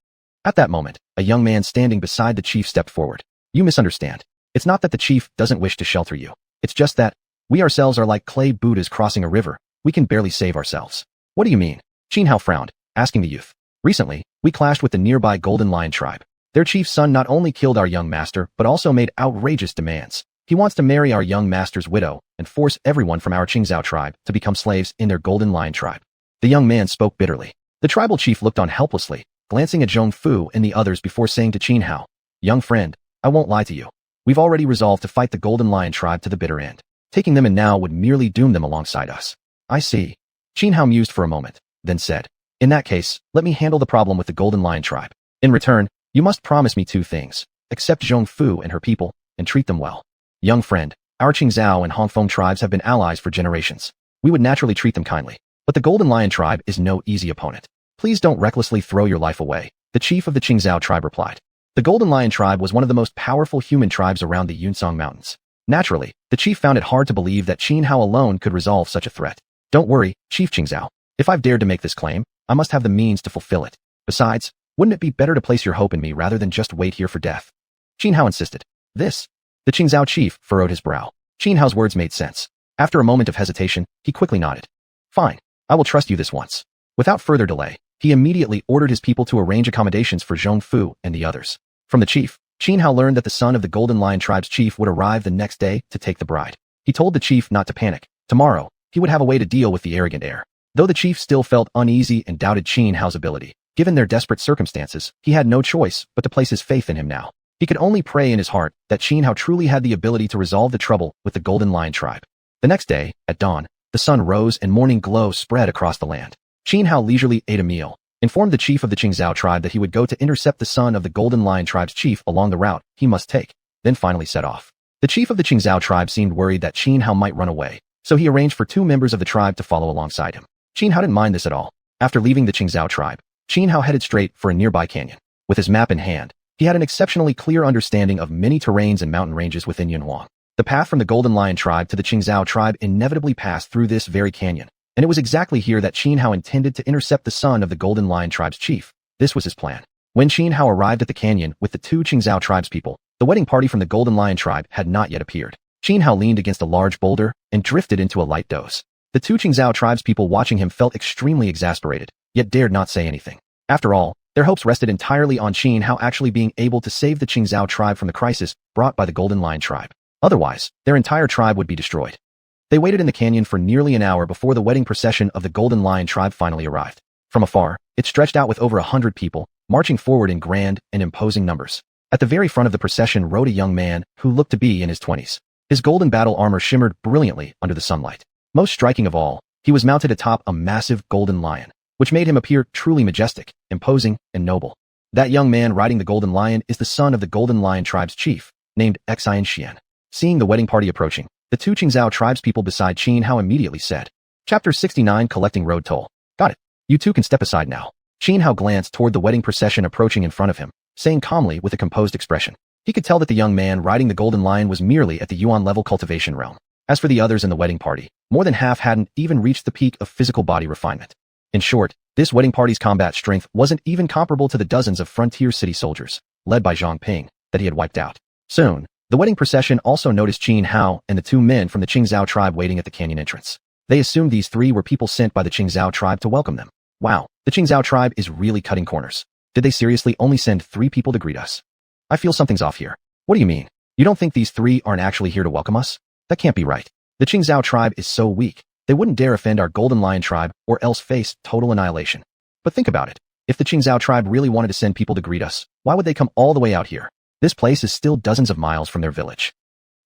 At that moment, a young man standing beside the chief stepped forward. You misunderstand. It's not that the chief doesn't wish to shelter you. It's just that we ourselves are like clay Buddhas crossing a river. We can barely save ourselves. What do you mean? Xianhao frowned, asking the youth. Recently, we clashed with the nearby Golden Lion tribe. Their chief's son not only killed our young master, but also made outrageous demands. He wants to marry our young master's widow and force everyone from our Qingzhao tribe to become slaves in their Golden Lion tribe. The young man spoke bitterly. The tribal chief looked on helplessly, glancing at Zhongfu and the others before saying to Xianhao, young friend, I won't lie to you. We've already resolved to fight the Golden Lion tribe to the bitter end. Taking them in now would merely doom them alongside us. I see. Xianhao mused for a moment, then said, in that case, let me handle the problem with the Golden Lion tribe. In return, you must promise me 2 things. Accept Zhongfu and her people, and treat them well. Young friend, our Qingzhao and Hongfeng tribes have been allies for generations. We would naturally treat them kindly. But the Golden Lion tribe is no easy opponent. Please don't recklessly throw your life away, the chief of the Qingzhao tribe replied. The Golden Lion tribe was one of the most powerful human tribes around the Yunzang Mountains. Naturally, the chief found it hard to believe that Xianhao alone could resolve such a threat. Don't worry, Chief Qingzhao. If I've dared to make this claim, I must have the means to fulfill it. Besides, wouldn't it be better to place your hope in me rather than just wait here for death? Xianhao insisted. This? The Qingzhao chief furrowed his brow. Xianhao's words made sense. After a moment of hesitation, he quickly nodded. Fine, I will trust you this once. Without further delay, he immediately ordered his people to arrange accommodations for Zhongfu and the others. From the chief, Xianhao learned that the son of the Golden Lion tribe's chief would arrive the next day to take the bride. He told the chief not to panic. Tomorrow, he would have a way to deal with the arrogant heir. Though the chief still felt uneasy and doubted Xianhao's ability, given their desperate circumstances, he had no choice but to place his faith in him now. He could only pray in his heart that Xianhao truly had the ability to resolve the trouble with the Golden Lion tribe. The next day, at dawn, the sun rose and morning glow spread across the land. Xianhao leisurely ate a meal, informed the chief of the Qingzhao tribe that he would go to intercept the son of the Golden Lion tribe's chief along the route he must take, then finally set off. The chief of the Qingzhao tribe seemed worried that Xianhao might run away, so he arranged for 2 members of the tribe to follow alongside him. Xianhao didn't mind this at all. After leaving the Qingzhao tribe, Xianhao headed straight for a nearby canyon. With his map in hand, he had an exceptionally clear understanding of many terrains and mountain ranges within Xuanhuan. The path from the Golden Lion tribe to the Qingzhao tribe inevitably passed through this very canyon, and it was exactly here that Xianhao intended to intercept the son of the Golden Lion tribe's chief. This was his plan. When Xianhao arrived at the canyon with the 2 Qingzhao tribespeople, the wedding party from the Golden Lion tribe had not yet appeared. Xianhao leaned against a large boulder and drifted into a light doze. The 2 Qingzhao tribespeople watching him felt extremely exasperated, yet dared not say anything. After all, their hopes rested entirely on Xianhao actually being able to save the Qingzhao tribe from the crisis brought by the Golden Lion tribe. Otherwise, their entire tribe would be destroyed. They waited in the canyon for nearly an hour before the wedding procession of the Golden Lion tribe finally arrived. From afar, it stretched out with over 100 people, marching forward in grand and imposing numbers. At the very front of the procession rode a young man who looked to be in his 20s. His golden battle armor shimmered brilliantly under the sunlight. Most striking of all, he was mounted atop a massive golden lion, which made him appear truly majestic, imposing, and noble. That young man riding the golden lion is the son of the Golden Lion tribe's chief, named xiuxian. Seeing the wedding party approaching, the two Qingzhou tribespeople beside Xianhao immediately said, Chapter 69 Collecting Road Toll. Got it. You two can step aside now. Xianhao glanced toward the wedding procession approaching in front of him, saying calmly with a composed expression. He could tell that the young man riding the golden lion was merely at the yuan level cultivation realm. As for the others in the wedding party, more than half hadn't even reached the peak of physical body refinement. In short, this wedding party's combat strength wasn't even comparable to the dozens of frontier city soldiers, led by Zhang Ping, that he had wiped out. Soon, the wedding procession also noticed Xianhao and the two men from the Qingzhou tribe waiting at the canyon entrance. They assumed these three were people sent by the Qingzhou tribe to welcome them. Wow, the Qingzhou tribe is really cutting corners. Did they seriously only send 3 people to greet us? I feel something's off here. What do you mean? You don't think these 3 aren't actually here to welcome us? That can't be right. The Qingzhou tribe is so weak, they wouldn't dare offend our Golden Lion tribe or else face total annihilation. But think about it. If the Qingzhou tribe really wanted to send people to greet us, why would they come all the way out here? This place is still dozens of miles from their village.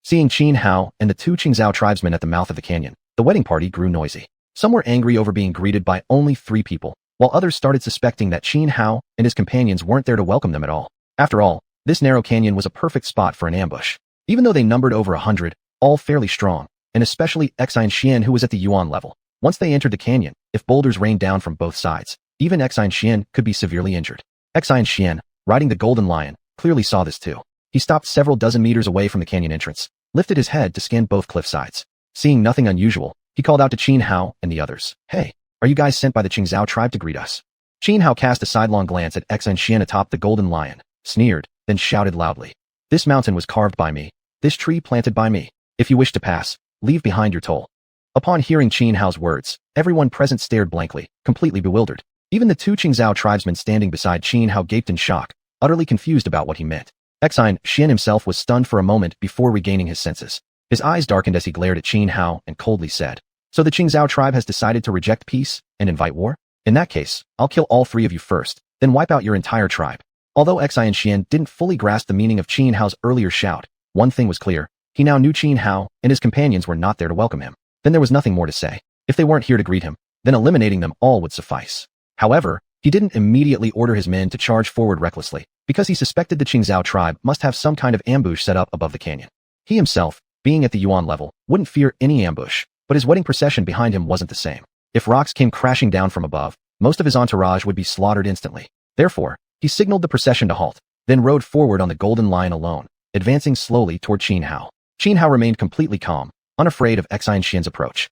Seeing Xianhao and the two Qingzhou tribesmen at the mouth of the canyon, the wedding party grew noisy. Some were angry over being greeted by only 3 people, while others started suspecting that Xianhao and his companions weren't there to welcome them at all. After all, this narrow canyon was a perfect spot for an ambush. Even though they numbered over 100, all fairly strong, and especially xianxian who was at the yuan level. Once they entered the canyon, if boulders rained down from both sides, even xianxian could be severely injured. Xianxian, riding the golden lion, clearly saw this too. He stopped several dozen meters away from the canyon entrance, lifted his head to scan both cliff sides. Seeing nothing unusual, he called out to Xianhao and the others. Hey, are you guys sent by the Qingzhou tribe to greet us? Xianhao cast a sidelong glance at xianxian atop the golden lion, sneered, then shouted loudly. This mountain was carved by me. This tree planted by me. If you wish to pass, leave behind your toll. Upon hearing Xianhao's words, everyone present stared blankly, completely bewildered. Even the two Qingzhou tribesmen standing beside Xianhao gaped in shock, utterly confused about what he meant. Xianxian himself was stunned for a moment before regaining his senses. His eyes darkened as he glared at Xianhao and coldly said, So the Qingzhou tribe has decided to reject peace and invite war? In that case, I'll kill all 3 of you first, then wipe out your entire tribe. Although Xianxian didn't fully grasp the meaning of Xianhao's earlier shout, one thing was clear. He now knew Xianhao and his companions were not there to welcome him. Then there was nothing more to say. If they weren't here to greet him, then eliminating them all would suffice. However, he didn't immediately order his men to charge forward recklessly, because he suspected the Qingzhou tribe must have some kind of ambush set up above the canyon. He himself, being at the yuan level, wouldn't fear any ambush, but his wedding procession behind him wasn't the same. If rocks came crashing down from above, most of his entourage would be slaughtered instantly. Therefore, he signaled the procession to halt, then rode forward on the golden lion alone, advancing slowly toward Xianhao. Xianhao remained completely calm, unafraid of Xianxian's approach.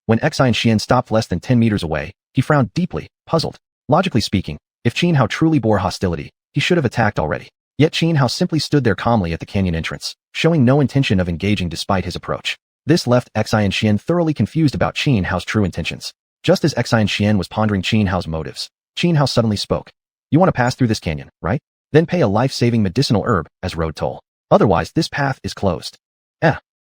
When Xianxian stopped less than 10 meters away, he frowned deeply, puzzled. Logically speaking, if Xianhao truly bore hostility, he should have attacked already. Yet Xianhao simply stood there calmly at the canyon entrance, showing no intention of engaging despite his approach. This left Xianxian thoroughly confused about Xianhao's true intentions. Just as Xianxian was pondering Xianhao's motives, Xianhao suddenly spoke. You want to pass through this canyon, right? Then pay a life-saving medicinal herb as road toll. Otherwise, this path is closed.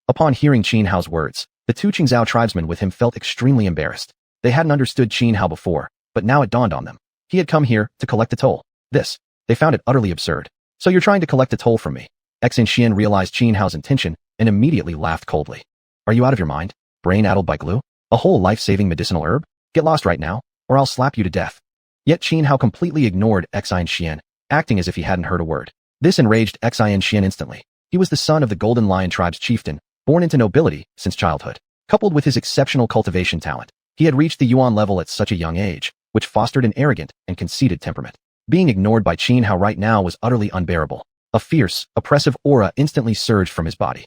Upon hearing Xianhao's words, the two Qingzhou tribesmen with him felt extremely embarrassed. They hadn't understood Xianhao before, but now it dawned on them. He had come here to collect a toll. They found it utterly absurd. So you're trying to collect a toll from me? Xianxian realized Xianhao's intention and immediately laughed coldly. Are you out of your mind? Brain-addled by glue? A whole life-saving medicinal herb? Get lost right now, or I'll slap you to death. Yet Xianhao completely ignored Xianxian, acting as if he hadn't heard a word. This enraged Xianxian instantly. He was the son of the Golden Lion tribe's chieftain, born into nobility since childhood. Coupled with his exceptional cultivation talent, he had reached the yuan level at such a young age, which fostered an arrogant and conceited temperament. Being ignored by Xianhao right now was utterly unbearable. A fierce, oppressive aura instantly surged from his body.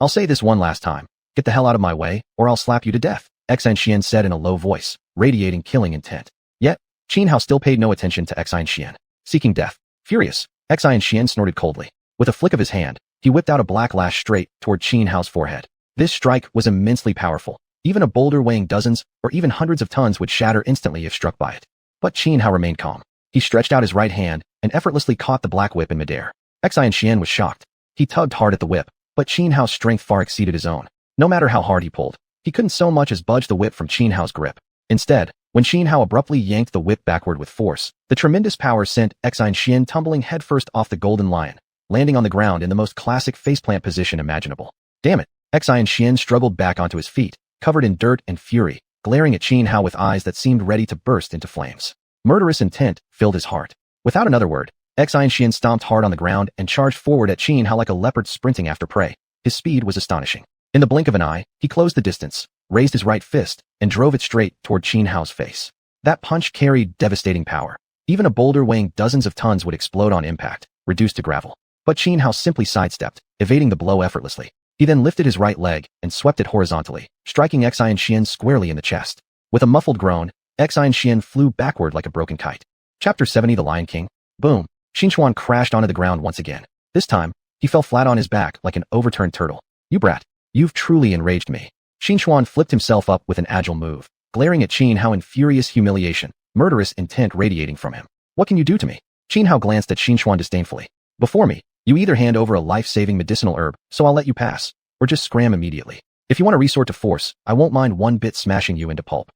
I'll say this one last time. Get the hell out of my way, or I'll slap you to death, Xianxian said in a low voice, radiating killing intent. Yet, Xianhao still paid no attention to Xianxian. Seeking death. Furious, Xianxian snorted coldly. With a flick of his hand, he whipped out a black lash straight toward Xianhao's forehead. This strike was immensely powerful. Even a boulder weighing dozens or even hundreds of tons would shatter instantly if struck by it. But Xianhao remained calm. He stretched out his right hand and effortlessly caught the black whip in midair. Xianxian was shocked. He tugged hard at the whip, but Xianhao's strength far exceeded his own. No matter how hard he pulled, He couldn't so much as budge the whip from Xianhua's grip. Instead, when Xianhua abruptly yanked the whip backward with force, the tremendous power sent xiuxian tumbling headfirst off the golden lion, landing on the ground in the most classic faceplant position imaginable. Damn it! Xiuxian struggled back onto his feet, covered in dirt and fury, glaring at Xianhua with eyes that seemed ready to burst into flames. Murderous intent filled his heart. Without another word, xiuxian stomped hard on the ground and charged forward at Xianhua like a leopard sprinting after prey. His speed was astonishing. In the blink of an eye, he closed the distance, raised his right fist, and drove it straight toward Xianhua's face. That punch carried devastating power. Even a boulder weighing dozens of tons would explode on impact, reduced to gravel. But Xianhua simply sidestepped, evading the blow effortlessly. He then lifted his right leg and swept it horizontally, striking xiuxian squarely in the chest. With a muffled groan, xiuxian flew backward like a broken kite. Chapter 70 The Lion King. Boom! Xianhuan crashed onto the ground once again. This time, he fell flat on his back like an overturned turtle. You brat! You've truly enraged me. Xianhuan flipped himself up with an agile move, glaring at Xianhua in furious humiliation, murderous intent radiating from him. What can you do to me? Xianhua glanced at Xianhuan disdainfully. Before me, you either hand over a life-saving medicinal herb, so I'll let you pass, or just scram immediately. If you want to resort to force, I won't mind one bit smashing you into pulp.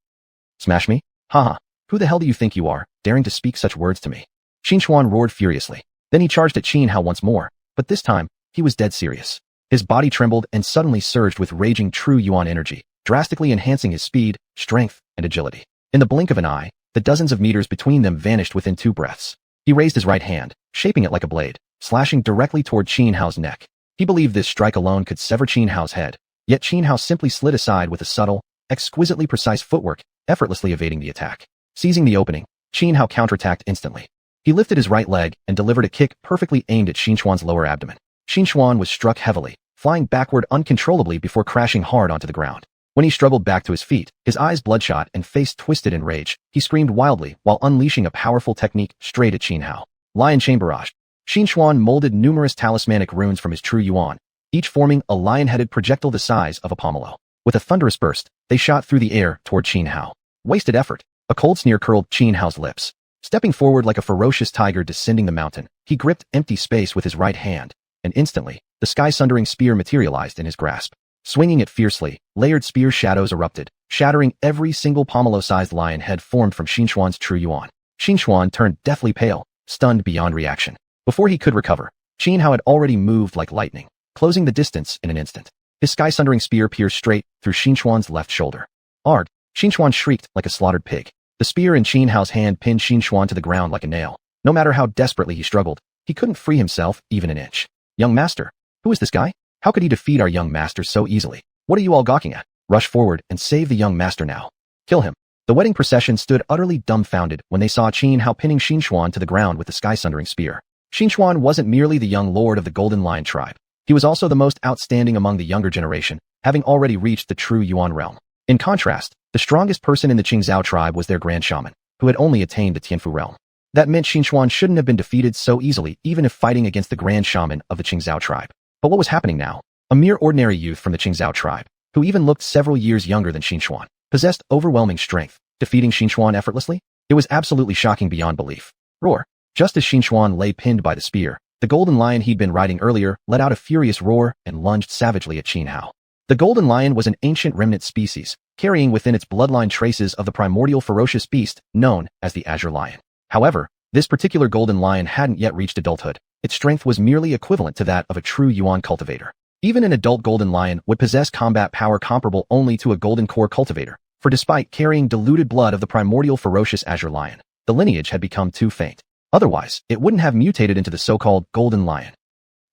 Smash me? Haha. Who the hell do you think you are, daring to speak such words to me? Xianhuan roared furiously. Then he charged at Xianhua once more, but this time, he was dead serious. His body trembled and suddenly surged with raging true yuan energy, drastically enhancing his speed, strength, and agility. In the blink of an eye, the dozens of meters between them vanished within 2 breaths. He raised his right hand, shaping it like a blade, slashing directly toward Xianhua's neck. He believed this strike alone could sever Xianhua's head, yet Xianhua simply slid aside with a subtle, exquisitely precise footwork, effortlessly evading the attack. Seizing the opening, Xianhua counterattacked instantly. He lifted his right leg and delivered a kick perfectly aimed at Xianhuan's lower abdomen. Xianhuan was struck heavily, flying backward uncontrollably before crashing hard onto the ground. When he struggled back to his feet, his eyes bloodshot and face twisted in rage, he screamed wildly while unleashing a powerful technique straight at Xianhua. Lion Chain Barrage. Xianhuan molded numerous talismanic runes from his true yuan, each forming a lion-headed projectile the size of a pomelo. With a thunderous burst, they shot through the air toward Xianhua. Wasted effort. A cold sneer curled Xianhua's lips. Stepping forward like a ferocious tiger descending the mountain, he gripped empty space with his right hand, and instantly, the sky-sundering spear materialized in his grasp. Swinging it fiercely, layered spear shadows erupted, shattering every single pomelo-sized lion head formed from Xianhuan's true yuan. Xianhuan turned deathly pale, stunned beyond reaction. Before he could recover, Xianhua had already moved like lightning, closing the distance in an instant. His sky-sundering spear pierced straight through Xianhuan's left shoulder. Arg! Xianhuan shrieked like a slaughtered pig. The spear in Xianhua's hand pinned Xianhuan to the ground like a nail. No matter how desperately he struggled, he couldn't free himself even an inch. Young master. Who is this guy? How could he defeat our young master so easily? What are you all gawking at? Rush forward and save the young master now. Kill him. The wedding procession stood utterly dumbfounded when they saw Xianhua pinning Xianhuan to the ground with the sky-sundering spear. Xianhuan wasn't merely the young lord of the Golden Lion tribe. He was also the most outstanding among the younger generation, having already reached the true Yuan realm. In contrast, the strongest person in the Qingzhou tribe was their grand shaman, who had only attained the Tianfu realm. That meant Xianhuan shouldn't have been defeated so easily even if fighting against the grand shaman of the Qingzhou tribe. But what was happening now? A mere ordinary youth from the Qingzhou tribe, who even looked several years younger than Xianhuan, possessed overwhelming strength, defeating Xianhuan effortlessly? It was absolutely shocking beyond belief. Roar! Just as Xianhuan lay pinned by the spear, the golden lion he'd been riding earlier let out a furious roar and lunged savagely at Xianhua. The golden lion was an ancient remnant species, carrying within its bloodline traces of the primordial ferocious beast known as the azure lion. However, this particular golden lion hadn't yet reached adulthood. Its strength was merely equivalent to that of a true yuan cultivator. Even an adult golden lion would possess combat power comparable only to a golden core cultivator, for despite carrying diluted blood of the primordial ferocious azure lion, the lineage had become too faint. Otherwise, it wouldn't have mutated into the so-called golden lion.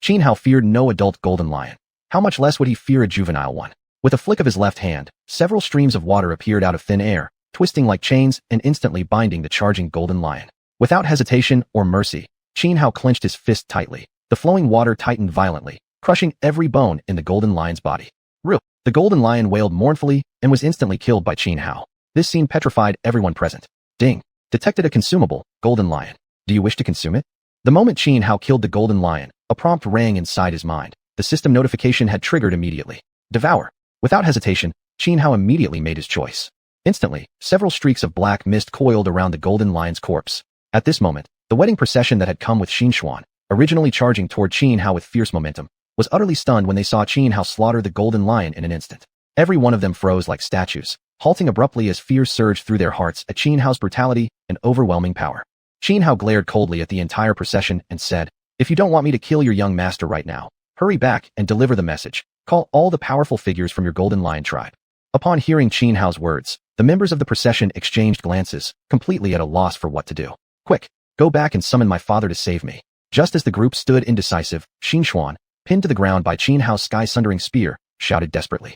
Xianhua feared no adult golden lion. How much less would he fear a juvenile one? With a flick of his left hand, several streams of water appeared out of thin air, twisting like chains and instantly binding the charging golden lion. Without hesitation or mercy, Xianhua clenched his fist tightly. The flowing water tightened violently, crushing every bone in the golden lion's body. Ruh! The golden lion wailed mournfully and was instantly killed by Xianhua. This scene petrified everyone present. Ding! Detected a consumable, golden lion. Do you wish to consume it? The moment Xianhua killed the golden lion, a prompt rang inside his mind. The system notification had triggered immediately. Devour. Without hesitation, Xianhua immediately made his choice. Instantly, several streaks of black mist coiled around the golden lion's corpse. At this moment, the wedding procession that had come with Xianhuan, originally charging toward Xianhua with fierce momentum, was utterly stunned when they saw Xianhua slaughter the golden lion in an instant. Every one of them froze like statues, halting abruptly as fear surged through their hearts at Xianhua's brutality and overwhelming power. Xianhua glared coldly at the entire procession and said, "If you don't want me to kill your young master right now, hurry back and deliver the message. Call all the powerful figures from your Golden Lion tribe." Upon hearing Xianhua's words, the members of the procession exchanged glances, completely at a loss for what to do. "Quick, go back and summon my father to save me." Just as the group stood indecisive, xuanhuan, pinned to the ground by Xianhua's sky-sundering spear, shouted desperately.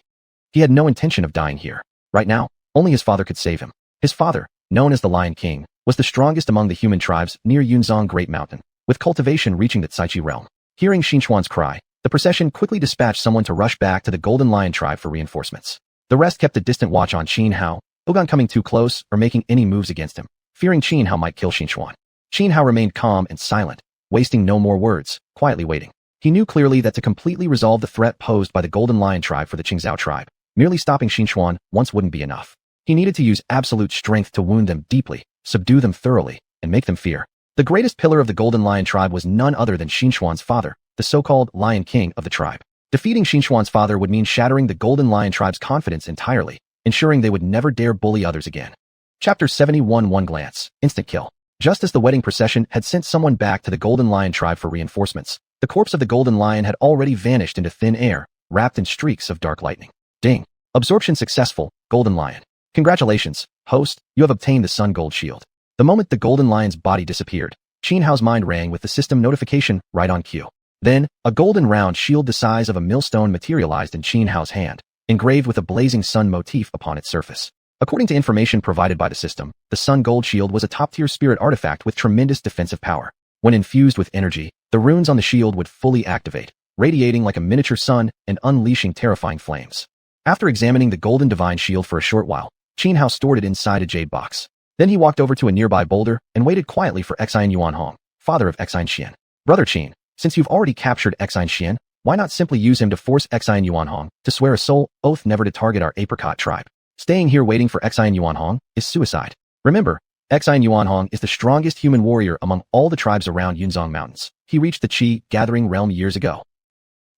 He had no intention of dying here. Right now, only his father could save him. His father, known as the Lion King, was the strongest among the human tribes near Yunzong Great Mountain, with cultivation reaching the Caichi realm. Hearing Xianhuan's cry, the procession quickly dispatched someone to rush back to the Golden Lion tribe for reinforcements. The rest kept a distant watch on Xianhua, Ogon coming too close or making any moves against him, fearing Xianhua might kill Xianhuan. Xianhua remained calm and silent, wasting no more words, quietly waiting. He knew clearly that to completely resolve the threat posed by the Golden Lion tribe for the Qingzhou tribe, merely stopping Xianhuan once wouldn't be enough. He needed to use absolute strength to wound them deeply, subdue them thoroughly, and make them fear. The greatest pillar of the Golden Lion tribe was none other than Xianhuan's father, the so-called Lion King of the tribe. Defeating Xianhuan's father would mean shattering the Golden Lion tribe's confidence entirely, ensuring they would never dare bully others again. Chapter 71. One glance. Instant kill. Just as the wedding procession had sent someone back to the Golden Lion tribe for reinforcements, the corpse of the Golden Lion had already vanished into thin air, wrapped in streaks of dark lightning. Ding. Absorption successful, Golden Lion. Congratulations, host, you have obtained the Sun Gold Shield. The moment the Golden Lion's body disappeared, Xianhua's mind rang with the system notification right on cue. Then, a golden round shield the size of a millstone materialized in Xianhua's hand, engraved with a blazing sun motif upon its surface. According to information provided by the system, the Sun Gold Shield was a top-tier spirit artifact with tremendous defensive power. When infused with energy, the runes on the shield would fully activate, radiating like a miniature sun and unleashing terrifying flames. After examining the Golden Divine Shield for a short while, Xianhua stored it inside a jade box. Then he walked over to a nearby boulder and waited quietly for Xuanhuan, father of xianxian. "Brother Qin, since you've already captured xianxian, why not simply use him to force Xuanhuan to swear a soul oath never to target our apricot tribe? Staying here waiting for Xuanhuan is suicide. Remember, Xuanhuan is the strongest human warrior among all the tribes around Yunzong Mountains. He reached the Qi gathering realm years ago."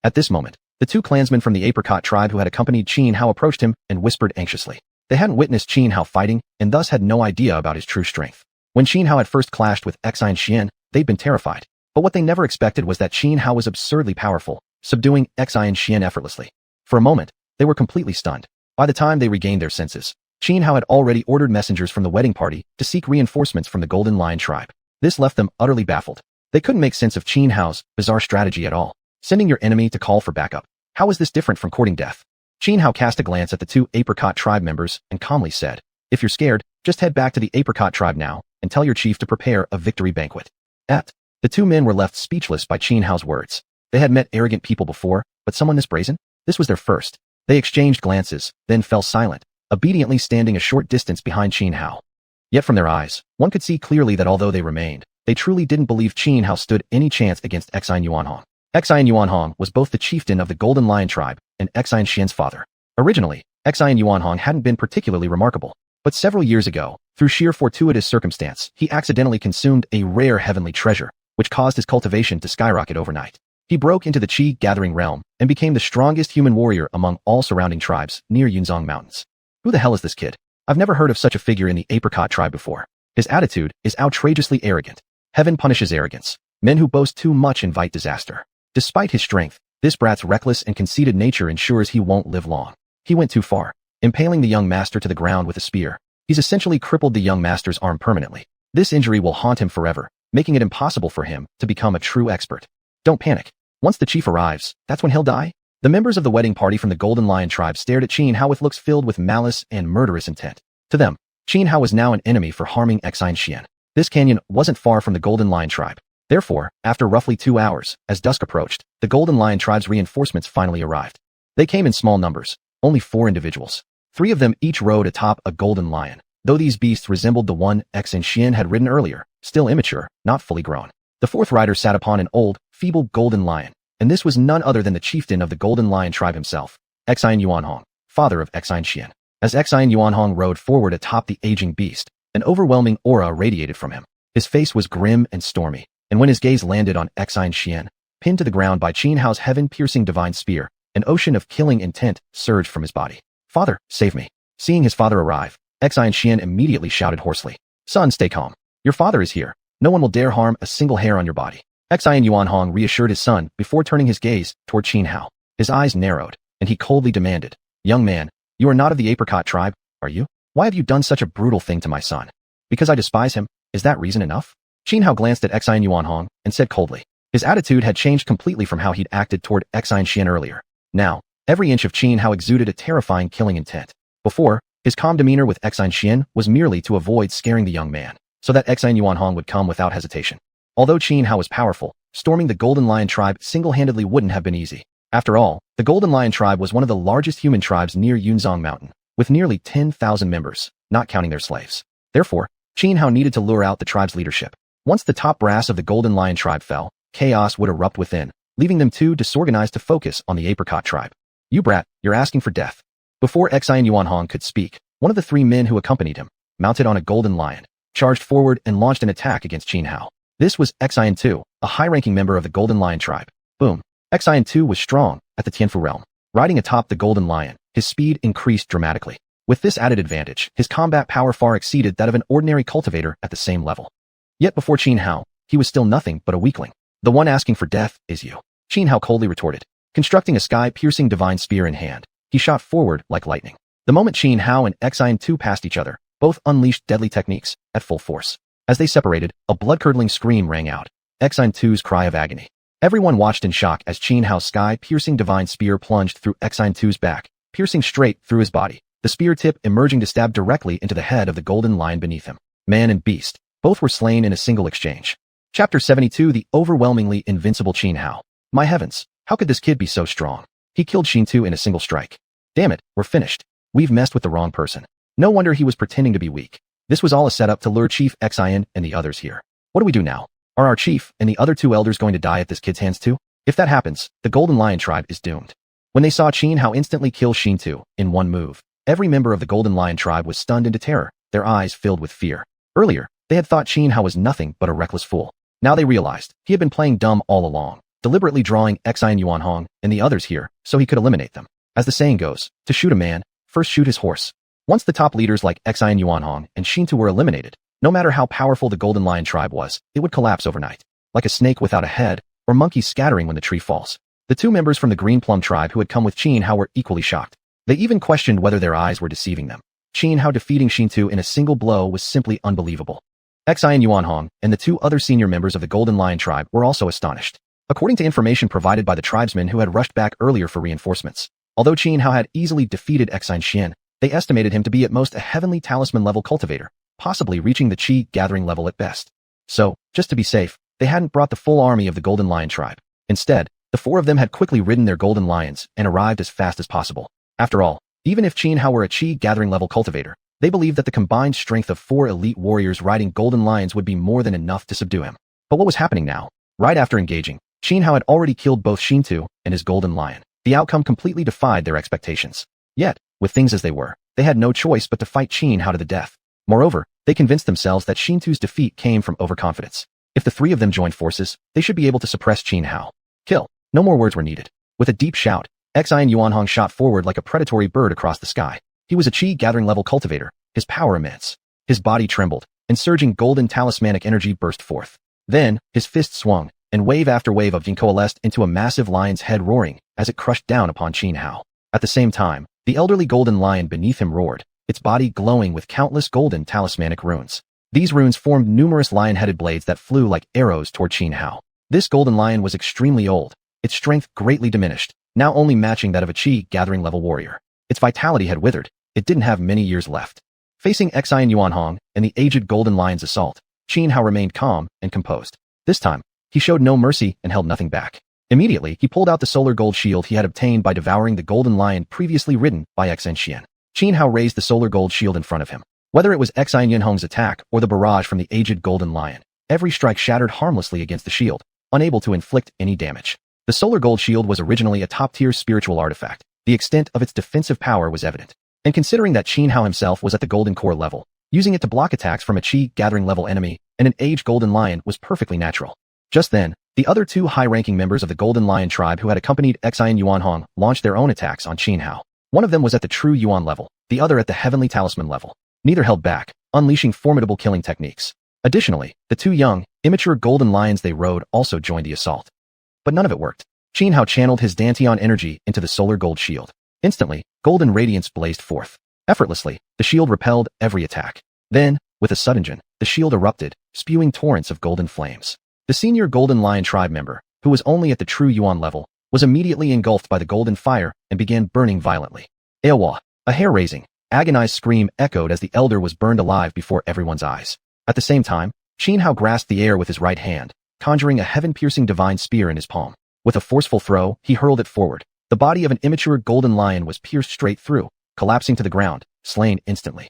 At this moment, the two clansmen from the apricot tribe who had accompanied Xianhua approached him and whispered anxiously. They hadn't witnessed Xianhua fighting and thus had no idea about his true strength. When Xianhua had first clashed with xianxian, they'd been terrified. But what they never expected was that Xianhua was absurdly powerful, subduing xianxian effortlessly. For a moment, they were completely stunned. By the time they regained their senses, Xianhua had already ordered messengers from the wedding party to seek reinforcements from the Golden Lion tribe. This left them utterly baffled. They couldn't make sense of Xianhua's bizarre strategy at all. Sending your enemy to call for backup. How is this different from courting death? Xianhua cast a glance at the two apricot tribe members and calmly said, "If you're scared, just head back to the apricot tribe now and tell your chief to prepare a victory banquet." The two men were left speechless by Xianhua's words. They had met arrogant people before, but someone this brazen? This was their first. They exchanged glances, then fell silent, obediently standing a short distance behind Xianhua. Yet from their eyes, one could see clearly that although they remained, they truly didn't believe Xianhua stood any chance against Xuanhuan. Xuanhuan was both the chieftain of the Golden Lion tribe and Xianxian's father. Originally, Xuanhuan hadn't been particularly remarkable, but several years ago, through sheer fortuitous circumstance, he accidentally consumed a rare heavenly treasure, which caused his cultivation to skyrocket overnight. He broke into the Qi gathering realm and became the strongest human warrior among all surrounding tribes near Yunzong Mountains. Who the hell is this kid? I've never heard of such a figure in the apricot tribe before. His attitude is outrageously arrogant. Heaven punishes arrogance. Men who boast too much invite disaster. Despite his strength, this brat's reckless and conceited nature ensures he won't live long. He went too far, impaling the young master to the ground with a spear. He's essentially crippled the young master's arm permanently. This injury will haunt him forever, making it impossible for him to become a true expert. Don't panic. Once the chief arrives, that's when he'll die. The members of the wedding party from the Golden Lion tribe stared at Xianhua with looks filled with malice and murderous intent. To them, Xianhua was now an enemy for harming xianxian. This canyon wasn't far from the Golden Lion tribe. Therefore, after roughly 2 hours, as dusk approached, the Golden Lion tribe's reinforcements finally arrived. They came in small numbers, only 4 individuals. 3 of them each rode atop a golden lion, though these beasts resembled the one xianxian had ridden earlier, still immature, not fully grown. The 4th rider sat upon an old, feeble golden lion, and this was none other than the chieftain of the Golden Lion tribe himself, Xuanhuan, father of xianxian. As Xuanhuan rode forward atop the aging beast, an overwhelming aura radiated from him. His face was grim and stormy, and when his gaze landed on xianxian, pinned to the ground by Xianhua's heaven-piercing divine spear, an ocean of killing intent surged from his body. "Father, save me." Seeing his father arrive, Xianxian immediately shouted hoarsely, "Son, stay calm. Your father is here. No one will dare harm a single hair on your body." Xuanhuan reassured his son before turning his gaze toward Hao. His eyes narrowed, and he coldly demanded, "Young man, you are not of the apricot tribe, are you? Why have you done such a brutal thing to my son? Because I despise him? Is that reason enough?" Hao glanced at Xuanhuan and said coldly. His attitude had changed completely from how he'd acted toward Xianxian earlier. Now, every inch of Hao exuded a terrifying killing intent. Before, his calm demeanor with Xianxian was merely to avoid scaring the young man, so that Xuanhuan would come without hesitation. Although Hao was powerful, storming the Golden Lion tribe single-handedly wouldn't have been easy. After all, the Golden Lion tribe was one of the largest human tribes near Yunzong Mountain, with nearly 10,000 members, not counting their slaves. Therefore, Hao needed to lure out the tribe's leadership. Once the top brass of the Golden Lion tribe fell, chaos would erupt within, leaving them too disorganized to focus on the apricot tribe. "You brat, you're asking for death." Before Xuanhuan could speak, one of the three men who accompanied him, mounted on a golden lion, charged forward and launched an attack against Hao. This was Xian II, a high-ranking member of the Golden Lion tribe. Boom. Xian II was strong at the Tianfu realm. Riding atop the Golden Lion, his speed increased dramatically. With this added advantage, his combat power far exceeded that of an ordinary cultivator at the same level. Yet before Hao, he was still nothing but a weakling. "The one asking for death is you," Hao coldly retorted. Constructing a sky-piercing divine spear in hand, he shot forward like lightning. The moment Hao and Xian II passed each other, both unleashed deadly techniques at full force. As they separated, a blood-curdling scream rang out, Xian II's cry of agony. Everyone watched in shock as Hao's sky-piercing divine spear plunged through Xian II's back, piercing straight through his body, the spear tip emerging to stab directly into the head of the golden lion beneath him. Man and beast, both were slain in a single exchange. Chapter 72: The Overwhelmingly Invincible Hao. My heavens, how could this kid be so strong? He killed II in a single strike. Damn it, we're finished. We've messed with the wrong person. No wonder he was pretending to be weak. This was all a setup to lure Chief Xian and the others here. What do we do now? Are our chief and the other two elders going to die at this kid's hands too? If that happens, the Golden Lion tribe is doomed. When they saw Hao instantly kill II in one move, every member of the Golden Lion tribe was stunned into terror, their eyes filled with fear. Earlier, they had thought Hao was nothing but a reckless fool. Now they realized he had been playing dumb all along, deliberately drawing Xuanhuan and the others here so he could eliminate them. As the saying goes, to shoot a man, first shoot his horse. Once the top leaders like Xuanhuan and II were eliminated, no matter how powerful the Golden Lion tribe was, it would collapse overnight. Like a snake without a head, or monkeys scattering when the tree falls. The two members from the Green Plum tribe who had come with Hao were equally shocked. They even questioned whether their eyes were deceiving them. Hao defeating II in a single blow was simply unbelievable. Xuanhuan and the two other senior members of the Golden Lion tribe were also astonished. According to information provided by the tribesmen who had rushed back earlier for reinforcements, although Hao had easily defeated Xianxian, they estimated him to be at most a heavenly talisman-level cultivator, possibly reaching the Qi gathering level at best. So, just to be safe, they hadn't brought the full army of the Golden Lion tribe. Instead, the four of them had quickly ridden their golden lions and arrived as fast as possible. After all, even if Hao were a Qi gathering level cultivator, they believed that the combined strength of 4 elite warriors riding golden lions would be more than enough to subdue him. But what was happening now? Right after engaging, Hao had already killed both II and his golden lion. The outcome completely defied their expectations. Yet, with things as they were, they had no choice but to fight Hao to the death. Moreover, they convinced themselves that II's defeat came from overconfidence. If the three of them joined forces, they should be able to suppress Hao. Kill. No more words were needed. With a deep shout, Xuanhuan shot forward like a predatory bird across the sky. He was a Qi gathering level cultivator, his power immense. His body trembled, and surging golden talismanic energy burst forth. Then, his fist swung, and wave after wave of Jin coalesced into a massive lion's head roaring as it crushed down upon Hao. At the same time, the elderly golden lion beneath him roared, its body glowing with countless golden talismanic runes. These runes formed numerous lion-headed blades that flew like arrows toward Hao. This golden lion was extremely old, its strength greatly diminished, now only matching that of a Qi gathering level warrior. Its vitality had withered, it didn't have many years left. Facing Xuanhuan and the aged golden lion's assault, Hao remained calm and composed. This time, he showed no mercy and held nothing back. Immediately, he pulled out the solar gold shield he had obtained by devouring the golden lion previously ridden by Xianxian. Hao raised the solar gold shield in front of him. Whether it was Xianhuan's attack or the barrage from the aged golden lion, every strike shattered harmlessly against the shield, unable to inflict any damage. The solar gold shield was originally a top-tier spiritual artifact. The extent of its defensive power was evident. And considering that Hao himself was at the golden core level, using it to block attacks from a Qi gathering level enemy and an aged golden lion was perfectly natural. Just then, the other two high-ranking members of the Golden Lion tribe who had accompanied Xuanhuan launched their own attacks on Hao. One of them was at the true yuan level, the other at the heavenly talisman level. Neither held back, unleashing formidable killing techniques. Additionally, the two young, immature golden lions they rode also joined the assault. But none of it worked. Xuanhuan channeled his Dantian energy into the solar gold shield. Instantly, golden radiance blazed forth. Effortlessly, the shield repelled every attack. Then, with a sudden, the shield erupted, spewing torrents of golden flames. The senior golden lion tribe member, who was only at the true yuan level, was immediately engulfed by the golden fire and began burning violently. Aowa! A hair-raising, agonized scream echoed as the elder was burned alive before everyone's eyes. At the same time, Xuanhuan grasped the air with his right hand, conjuring a heaven-piercing divine spear in his palm. With a forceful throw, he hurled it forward. The body of an immature golden lion was pierced straight through, collapsing to the ground, slain instantly.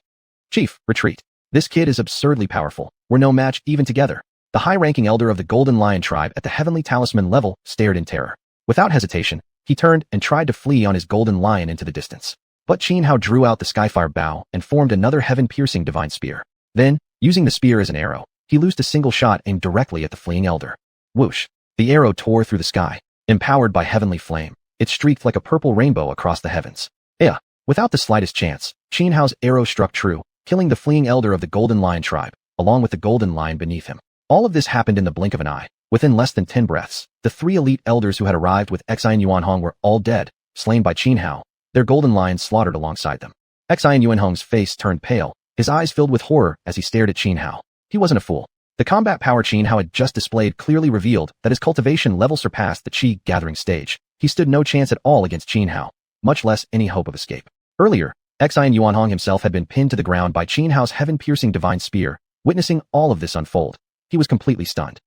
Chief, retreat. This kid is absurdly powerful. We're no match even together. The high-ranking elder of the golden lion tribe at the heavenly talisman level stared in terror. Without hesitation, he turned and tried to flee on his golden lion into the distance. But Xuanhuan drew out the skyfire bow and formed another heaven-piercing divine spear. Then, using the spear as an arrow, he loosed a single shot aimed directly at the fleeing elder. Whoosh! The arrow tore through the sky. Empowered by heavenly flame, it streaked like a purple rainbow across the heavens. Without the slightest chance, Xuanhuan's arrow struck true, killing the fleeing elder of the golden lion tribe, along with the golden lion beneath him. All of this happened in the blink of an eye. Within less than 10 breaths, the 3 elite elders who had arrived with Xuanhuan were all dead, slain by Xuanhuan, their golden lion slaughtered alongside them. Xuanhuan's face turned pale, his eyes filled with horror as he stared at Xuanhuan. He wasn't a fool. The combat power Xuanhuan had just displayed clearly revealed that his cultivation level surpassed the Qi gathering stage. He stood no chance at all against Xuanhuan, much less any hope of escape. Earlier, Xuanhuan himself had been pinned to the ground by Xuanhuan's heaven-piercing divine spear. Witnessing all of this unfold, he was completely stunned.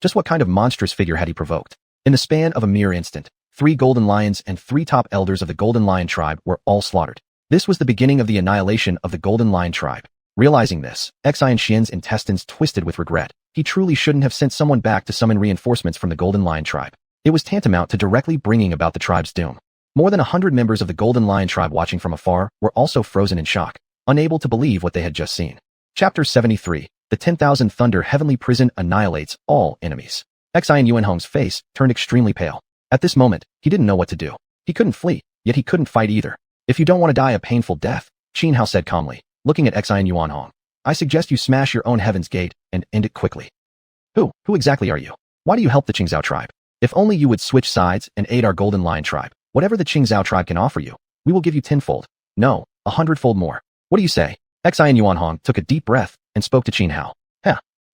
Just what kind of monstrous figure had he provoked? In the span of a mere instant, 3 golden lions and 3 top elders of the golden lion tribe were all slaughtered. This was the beginning of the annihilation of the golden lion tribe. Realizing this, Xianxian's intestines twisted with regret. He truly shouldn't have sent someone back to summon reinforcements from the golden lion tribe. It was tantamount to directly bringing about the tribe's doom. More than 100 members of the golden lion tribe watching from afar were also frozen in shock, unable to believe what they had just seen. Chapter 73. The 10,000 Thunder Heavenly Prison annihilates all enemies. Xuanhuan's face turned extremely pale. At this moment, he didn't know what to do. He couldn't flee, yet he couldn't fight either. If you don't want to die a painful death, Xuanhuan said calmly, looking at Xuanhuan, I suggest you smash your own heaven's gate and end it quickly. Who exactly are you? Why do you help the Qingzhou tribe? If only you would switch sides and aid our golden lion tribe. Whatever the Qingzhou tribe can offer you, we will give you 10-fold. No, 100-fold more. What do you say? Xuanhuan took a deep breath and spoke to Xuanhuan.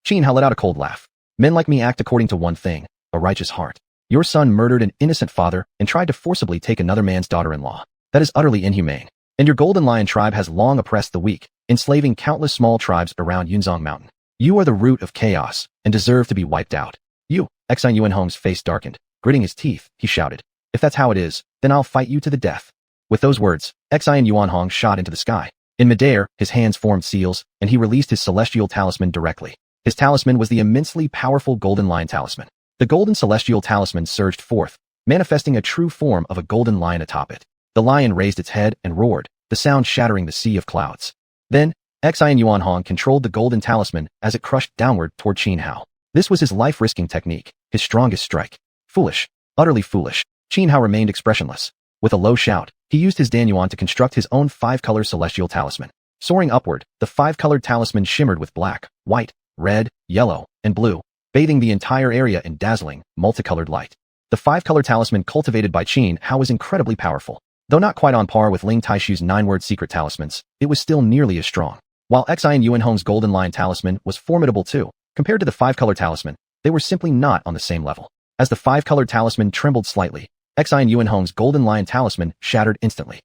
Xuanhuan let out a cold laugh. Men like me act according to one thing, a righteous heart. Your son murdered an innocent father and tried to forcibly take another man's daughter-in-law. That is utterly inhumane. And your golden lion tribe has long oppressed the weak, enslaving countless small tribes around Yunzong Mountain. You are the root of chaos and deserve to be wiped out. Xuanhuan's face darkened. Gritting his teeth, he shouted. If that's how it is, then I'll fight you to the death. With those words, Xuanhuan shot into the sky. In midair, his hands formed seals, and he released his celestial talisman directly. His talisman was the immensely powerful golden lion talisman. The golden celestial talisman surged forth, manifesting a true form of a golden lion atop it. The lion raised its head and roared, the sound shattering the sea of clouds. Then, Xuanhuan controlled the golden talisman as it crushed downward toward Xuanhuan. This was his life-risking technique, his strongest strike. Foolish. Utterly foolish. Xuanhuan remained expressionless. With a low shout, he used his Danyuan to construct his own 5-color celestial talisman. Soaring upward, the 5-colored talisman shimmered with black, white, red, yellow, and blue, bathing the entire area in dazzling, multicolored light. The 5-color talisman cultivated by Xuanhuan was incredibly powerful. Though not quite on par with Ling Taishu's 9-word secret talismans, it was still nearly as strong. While Xuanhuan's golden lion talisman was formidable too, compared to the 5-color talisman, they were simply not on the same level. As the 5-colored talisman trembled slightly, Xuanhuan's golden lion talisman shattered instantly.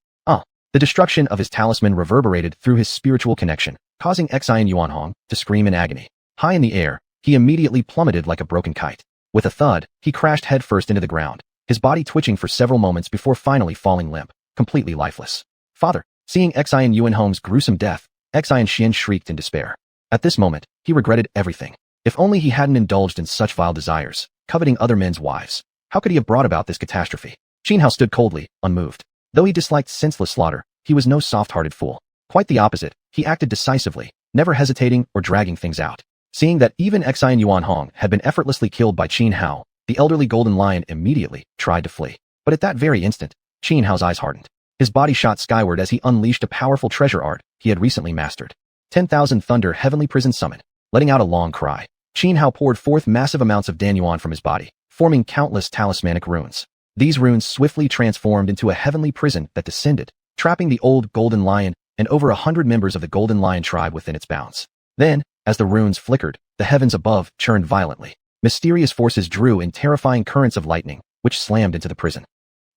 The destruction of his talisman reverberated through his spiritual connection, causing Xuanhuan to scream in agony. High in the air, he immediately plummeted like a broken kite. With a thud, he crashed headfirst into the ground, his body twitching for several moments before finally falling limp, completely lifeless. Father, seeing Xuanhuan's gruesome death, Xianxian shrieked in despair. At this moment, he regretted everything. If only he hadn't indulged in such vile desires, coveting other men's wives. How could he have brought about this catastrophe? Xuanhuan stood coldly, unmoved. Though he disliked senseless slaughter, he was no soft-hearted fool. Quite the opposite, he acted decisively, never hesitating or dragging things out. Seeing that even Xuanhuan had been effortlessly killed by Xuanhuan, the elderly golden lion immediately tried to flee. But at that very instant, Xuanhuan's eyes hardened. His body shot skyward as he unleashed a powerful treasure art he had recently mastered. 10,000 Thunder Heavenly Prison Summon. Letting out a long cry, Xianhao poured forth massive amounts of danyuan from his body, forming countless talismanic runes. These runes swiftly transformed into a heavenly prison that descended, trapping the old Golden Lion and over 100 members of the Golden Lion tribe within its bounds. Then, as the runes flickered, the heavens above churned violently. Mysterious forces drew in terrifying currents of lightning, which slammed into the prison.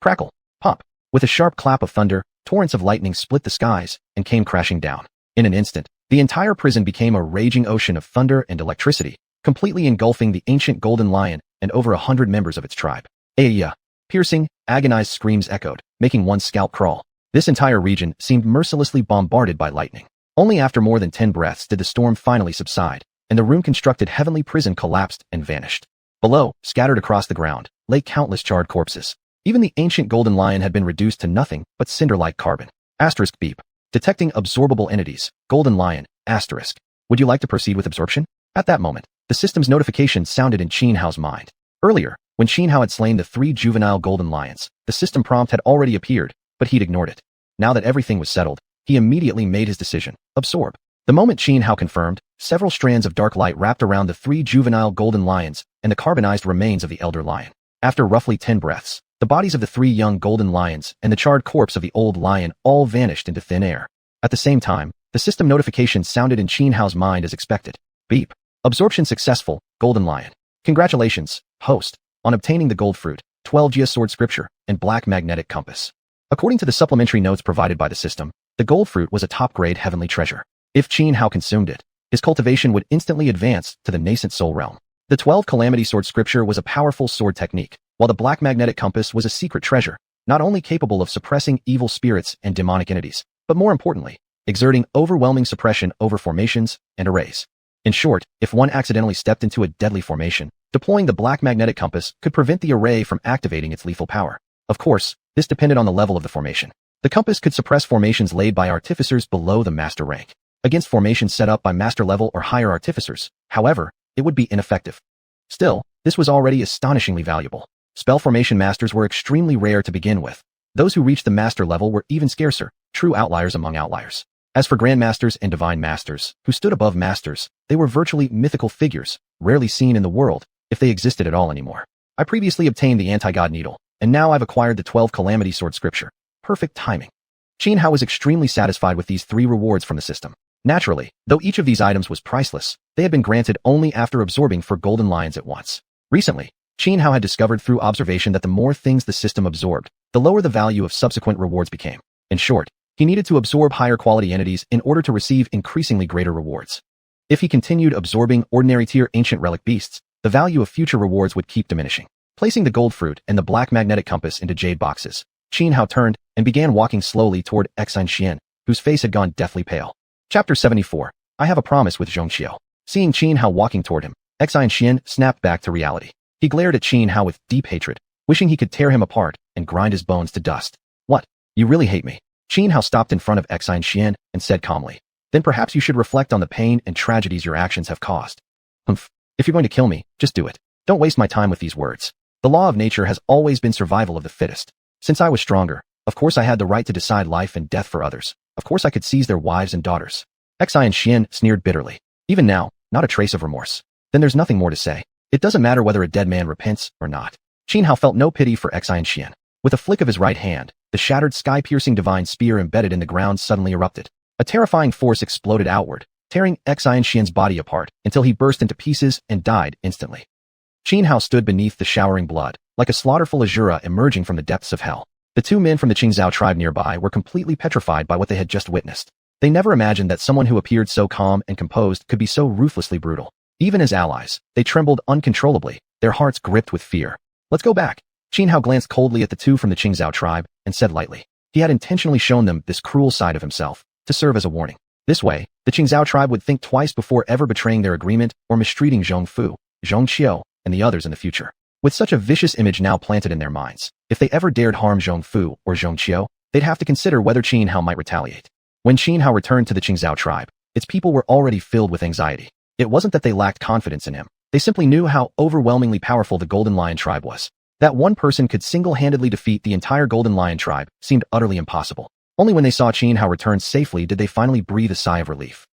Crackle, pop. With a sharp clap of thunder, torrents of lightning split the skies and came crashing down. In an instant, the entire prison became a raging ocean of thunder and electricity, completely engulfing the ancient Golden Lion and over 100 members of its tribe. Ayya! Piercing, agonized screams echoed, making one's scalp crawl. This entire region seemed mercilessly bombarded by lightning. Only after more than 10 breaths did the storm finally subside, and the room-constructed heavenly prison collapsed and vanished. Below, scattered across the ground, lay countless charred corpses. Even the ancient Golden Lion had been reduced to nothing but cinder-like carbon. Asterisk beep. Detecting absorbable entities. Golden Lion. Asterisk. Would you like to proceed with absorption? At that moment, the system's notification sounded in Xianhao's mind. Earlier, when Xianhao had slain the 3 juvenile Golden Lions, the system prompt had already appeared, but he'd ignored it. Now that everything was settled, he immediately made his decision. Absorb. The moment Xianhao confirmed, several strands of dark light wrapped around the 3 juvenile Golden Lions and the carbonized remains of the elder lion. After roughly 10 breaths, the bodies of the 3 young Golden Lions and the charred corpse of the old lion all vanished into thin air. At the same time, the system notification sounded in Xianhao's mind as expected. Beep. Absorption successful, Golden Lion. Congratulations, host, on obtaining the gold fruit, 12 Jia sword scripture, and black magnetic compass. According to the supplementary notes provided by the system, the gold fruit was a top-grade heavenly treasure. If Xianhao consumed it, his cultivation would instantly advance to the nascent soul realm. The 12 Calamity Sword Scripture was a powerful sword technique, while the Black Magnetic Compass was a secret treasure, not only capable of suppressing evil spirits and demonic entities, but more importantly, exerting overwhelming suppression over formations and arrays. In short, if one accidentally stepped into a deadly formation, deploying the Black Magnetic Compass could prevent the array from activating its lethal power. Of course, this depended on the level of the formation. The compass could suppress formations laid by artificers below the master rank. Against formations set up by master level or higher artificers, however, it would be ineffective. Still, this was already astonishingly valuable. Spell formation masters were extremely rare to begin with. Those who reached the master level were even scarcer, true outliers among outliers. As for grandmasters and divine masters, who stood above masters, they were virtually mythical figures, rarely seen in the world, if they existed at all anymore. I previously obtained the anti-god needle, and now I've acquired the 12 Calamity Sword Scripture. Perfect timing. Xianhao was extremely satisfied with these 3 rewards from the system. Naturally, though each of these items was priceless, they had been granted only after absorbing 4 Golden Lions at once. Recently, Xianhao had discovered through observation that the more things the system absorbed, the lower the value of subsequent rewards became. In short, he needed to absorb higher quality entities in order to receive increasingly greater rewards. If he continued absorbing ordinary tier ancient relic beasts, the value of future rewards would keep diminishing. Placing the gold fruit and the black magnetic compass into jade boxes, Xianhao turned and began walking slowly toward xianxian, whose face had gone deathly pale. Chapter 74. I have a promise with Xianxia. Seeing Xianhao walking toward him, xianxian snapped back to reality. He glared at Xianhao with deep hatred, wishing he could tear him apart and grind his bones to dust. What? You really hate me? Xianhao stopped in front of xianxian and said calmly. Then perhaps you should reflect on the pain and tragedies your actions have caused. Humph. If you're going to kill me, just do it. Don't waste my time with these words. The law of nature has always been survival of the fittest. Since I was stronger, of course I had the right to decide life and death for others. Of course I could seize their wives and daughters. Xianxian sneered bitterly. Even now, not a trace of remorse. Then there's nothing more to say. It doesn't matter whether a dead man repents or not. Xianhao felt no pity for xianxian. With a flick of his right hand, the shattered sky-piercing divine spear embedded in the ground suddenly erupted. A terrifying force exploded outward, tearing xianxian's body apart until he burst into pieces and died instantly. Xianhao stood beneath the showering blood, like a slaughterful azure emerging from the depths of hell. The 2 men from the Qingzhou tribe nearby were completely petrified by what they had just witnessed. They never imagined that someone who appeared so calm and composed could be so ruthlessly brutal. Even as allies, they trembled uncontrollably, their hearts gripped with fear. Let's go back. Xianhao glanced coldly at the 2 from the Qingzhou tribe and said lightly. He had intentionally shown them this cruel side of himself, to serve as a warning. This way, the Qingzhou tribe would think twice before ever betraying their agreement or mistreating Zhongfu, Zhongqiu, and the others in the future. With such a vicious image now planted in their minds, if they ever dared harm Zhongfu or Zhongqiu, they'd have to consider whether Xianhao might retaliate. When Xianhao returned to the Qingzhou tribe, its people were already filled with anxiety. It wasn't that they lacked confidence in him. They simply knew how overwhelmingly powerful the Golden Lion tribe was. That one person could single-handedly defeat the entire Golden Lion tribe seemed utterly impossible. Only when they saw Qin Hao return safely did they finally breathe a sigh of relief.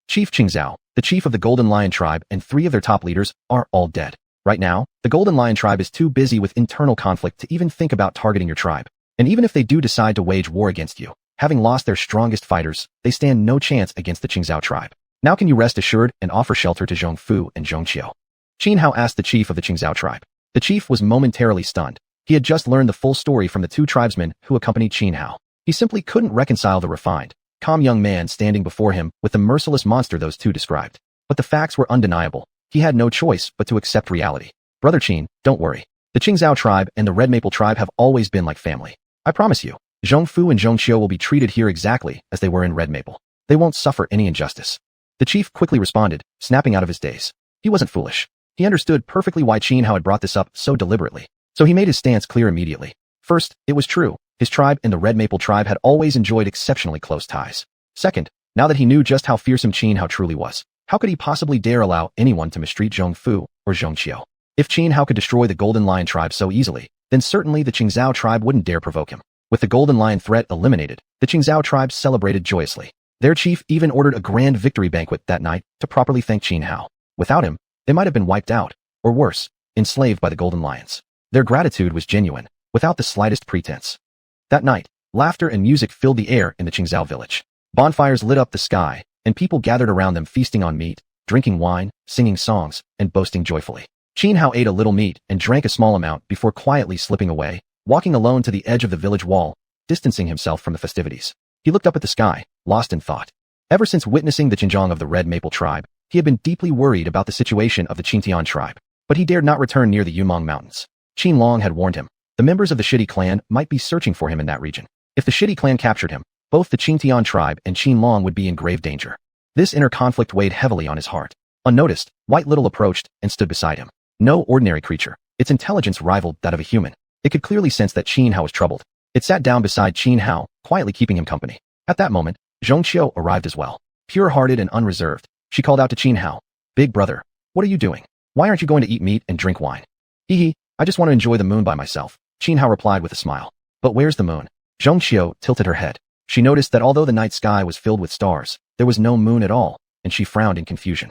Chief Qingzhao, the chief of the Golden Lion tribe, and 3 of their top leaders are all dead. Right now, the Golden Lion tribe is too busy with internal conflict to even think about targeting your tribe. And even if they do decide to wage war against you, having lost their strongest fighters, they stand no chance against the Qingzhao tribe. Now can you rest assured and offer shelter to Zhongfu and Zhongqiu? Qin Hao asked the chief of the Qingzhao tribe. The chief was momentarily stunned. He had just learned the full story from the 2 tribesmen who accompanied Qin Hao. He simply couldn't reconcile the refined, calm young man standing before him with the merciless monster those 2 described. But the facts were undeniable. He had no choice but to accept reality. Brother Qin, don't worry. The Qingzhao tribe and the Red Maple tribe have always been like family. I promise you, Zhongfu and Zhongqiu will be treated here exactly as they were in Red Maple. They won't suffer any injustice. The chief quickly responded, snapping out of his daze. He wasn't foolish. He understood perfectly why Qin Hao had brought this up so deliberately. So he made his stance clear immediately. First, it was true. His tribe and the Red Maple tribe had always enjoyed exceptionally close ties. Second, now that he knew just how fearsome Qin Hao truly was, how could he possibly dare allow anyone to mistreat Zhongfu or Zhongqiu? If Qin Hao could destroy the Golden Lion tribe so easily, then certainly the Qingzhao tribe wouldn't dare provoke him. With the Golden Lion threat eliminated, the Qingzhao tribe celebrated joyously. Their chief even ordered a grand victory banquet that night to properly thank Qin Hao. Without him, they might have been wiped out, or worse, enslaved by the Golden Lions. Their gratitude was genuine, without the slightest pretense. That night, laughter and music filled the air in the Qingzhao village. Bonfires lit up the sky, and people gathered around them feasting on meat, drinking wine, singing songs, and boasting joyfully. Qin Hao ate a little meat and drank a small amount before quietly slipping away, walking alone to the edge of the village wall, distancing himself from the festivities. He looked up at the sky, lost in thought. Ever since witnessing the Xinjiang of the Red Maple tribe, he had been deeply worried about the situation of the Qingtian tribe, but he dared not return near the Yumang Mountains. Qin Long had warned him. The members of the Shidi clan might be searching for him in that region. If the Shidi clan captured him, both the Qingtian tribe and Qin Long would be in grave danger. This inner conflict weighed heavily on his heart. Unnoticed, White Little approached and stood beside him. No ordinary creature. Its intelligence rivaled that of a human. It could clearly sense that Qin Hao was troubled. It sat down beside Qin Hao, quietly keeping him company. At that moment, Zhongqiu arrived as well. Pure-hearted and unreserved, she called out to Qin Hao. Big brother, what are you doing? Why aren't you going to eat meat and drink wine? Hee, I just want to enjoy the moon by myself, Qin Hao replied with a smile. But where's the moon? Zhongqiu tilted her head. She noticed that although the night sky was filled with stars, there was no moon at all, and she frowned in confusion.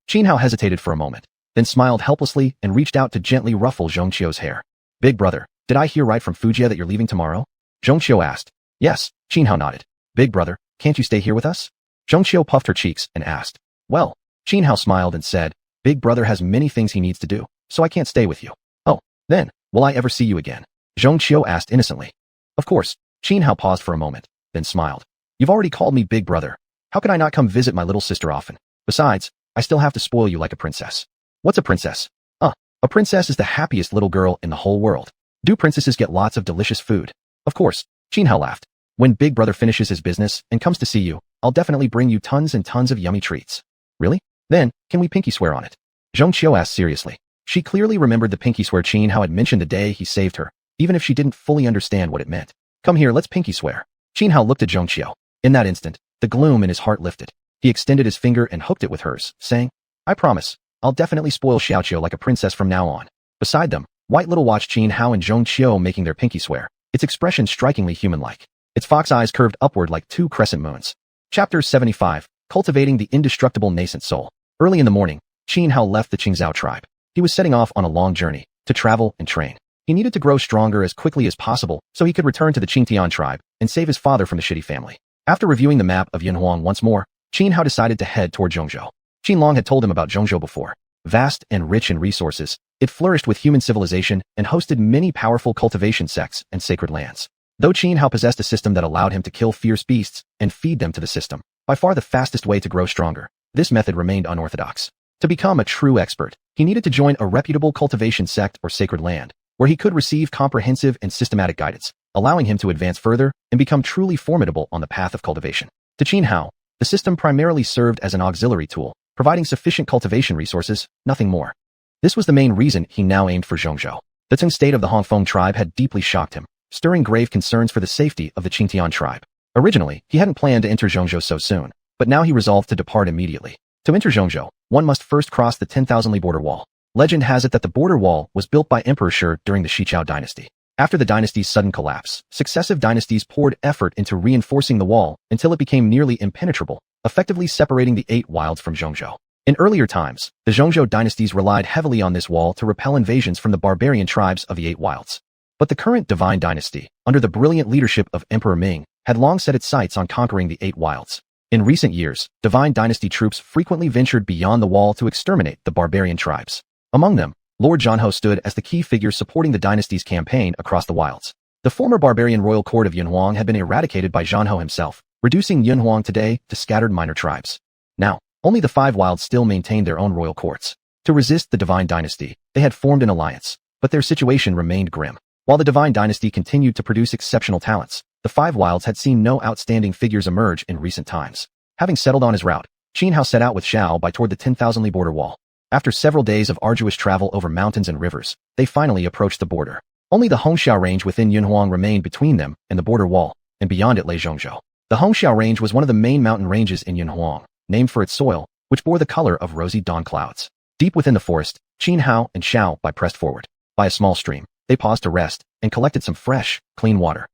Qin Hao hesitated for a moment, then smiled helplessly and reached out to gently ruffle Zhongqiu's hair. Big brother, did I hear right from Fujia that you're leaving tomorrow? Zhongqiu asked. Yes, Qin Hao nodded. Big brother, can't you stay here with us? Zhongqiu puffed her cheeks and asked. Well, Qin Hao smiled and said, Big brother has many things he needs to do, so I can't stay with you. Oh, then, will I ever see you again? Zhongqiu asked innocently. Of course. Qin Hao paused for a moment, then smiled. You've already called me big brother. How could I not come visit my little sister often? Besides, I still have to spoil you like a princess. What's a princess? A princess is the happiest little girl in the whole world. Do princesses get lots of delicious food? Of course, Qin Hao laughed. When big brother finishes his business and comes to see you, I'll definitely bring you tons and tons of yummy treats. Really? Then, can we pinky swear on it? Zhongqiu asked seriously. She clearly remembered the pinky swear Qin Hao had mentioned the day he saved her, even if she didn't fully understand what it meant. Come here, let's pinky swear. Qin Hao looked at Zhongqiu. In that instant, the gloom in his heart lifted. He extended his finger and hooked it with hers, saying, I promise, I'll definitely spoil Xiaoqiu like a princess from now on. Beside them, White Little watched Qin Hao and Zhongqiu making their pinky swear, its expression strikingly human-like. Its fox eyes curved upward like 2 crescent moons. Chapter 75, Cultivating the Indestructible Nascent Soul. Early in the morning, Qin Hao left the Qingzhao tribe. He was setting off on a long journey, to travel and train. He needed to grow stronger as quickly as possible so he could return to the Qingtian tribe and save his father from the Shidi family. After reviewing the map of Xuanhuan once more, Qin Hao decided to head toward Zhongzhou. Qin Long had told him about Zhongzhou before. Vast and rich in resources, it flourished with human civilization and hosted many powerful cultivation sects and sacred lands. Though Qin Hao possessed a system that allowed him to kill fierce beasts and feed them to the system, by far the fastest way to grow stronger, this method remained unorthodox. To become a true expert, he needed to join a reputable cultivation sect or sacred land, where he could receive comprehensive and systematic guidance, allowing him to advance further and become truly formidable on the path of cultivation. To Qin Hao, the system primarily served as an auxiliary tool, providing sufficient cultivation resources, nothing more. This was the main reason he now aimed for Zhongzhou. The Tsung state of the Hongfeng tribe had deeply shocked him, stirring grave concerns for the safety of the Qingtian tribe. Originally, he hadn't planned to enter Zhongzhou so soon, but now he resolved to depart immediately. To enter Zhongzhou, one must first cross the 10,000 li border wall. Legend has it that the border wall was built by Emperor Shi during the Xichao dynasty. After the dynasty's sudden collapse, successive dynasties poured effort into reinforcing the wall until it became nearly impenetrable, effectively separating the 8 wilds from Zhongzhou. In earlier times, the Zhongzhou dynasties relied heavily on this wall to repel invasions from the barbarian tribes of the 8 wilds. But the current Divine Dynasty, under the brilliant leadership of Emperor Ming, had long set its sights on conquering the 8 wilds. In recent years, Divine Dynasty troops frequently ventured beyond the wall to exterminate the barbarian tribes. Among them, Lord Xuanhuan stood as the key figure supporting the dynasty's campaign across the wilds. The former barbarian royal court of Xuanhuan had been eradicated by Xuanhuan himself, reducing Xuanhuan today to scattered minor tribes. Now, only the 5 wilds still maintained their own royal courts. To resist the Divine Dynasty, they had formed an alliance, but their situation remained grim. While the Divine Dynasty continued to produce exceptional talents, the 5 wilds had seen no outstanding figures emerge in recent times. Having settled on his route, Xianhao set out with Xiao Bai toward the 10,000-li border wall. After several days of arduous travel over mountains and rivers, they finally approached the border. Only the Hongxiao range within Yunhuang remained between them and the border wall, and beyond it lay Zhongzhou. The Hongxiao range was one of the main mountain ranges in Yunhuang, named for its soil, which bore the color of rosy dawn clouds. Deep within the forest, Xianhao and Xiao Bai pressed forward. By a small stream, they paused to rest and collected some fresh, clean water.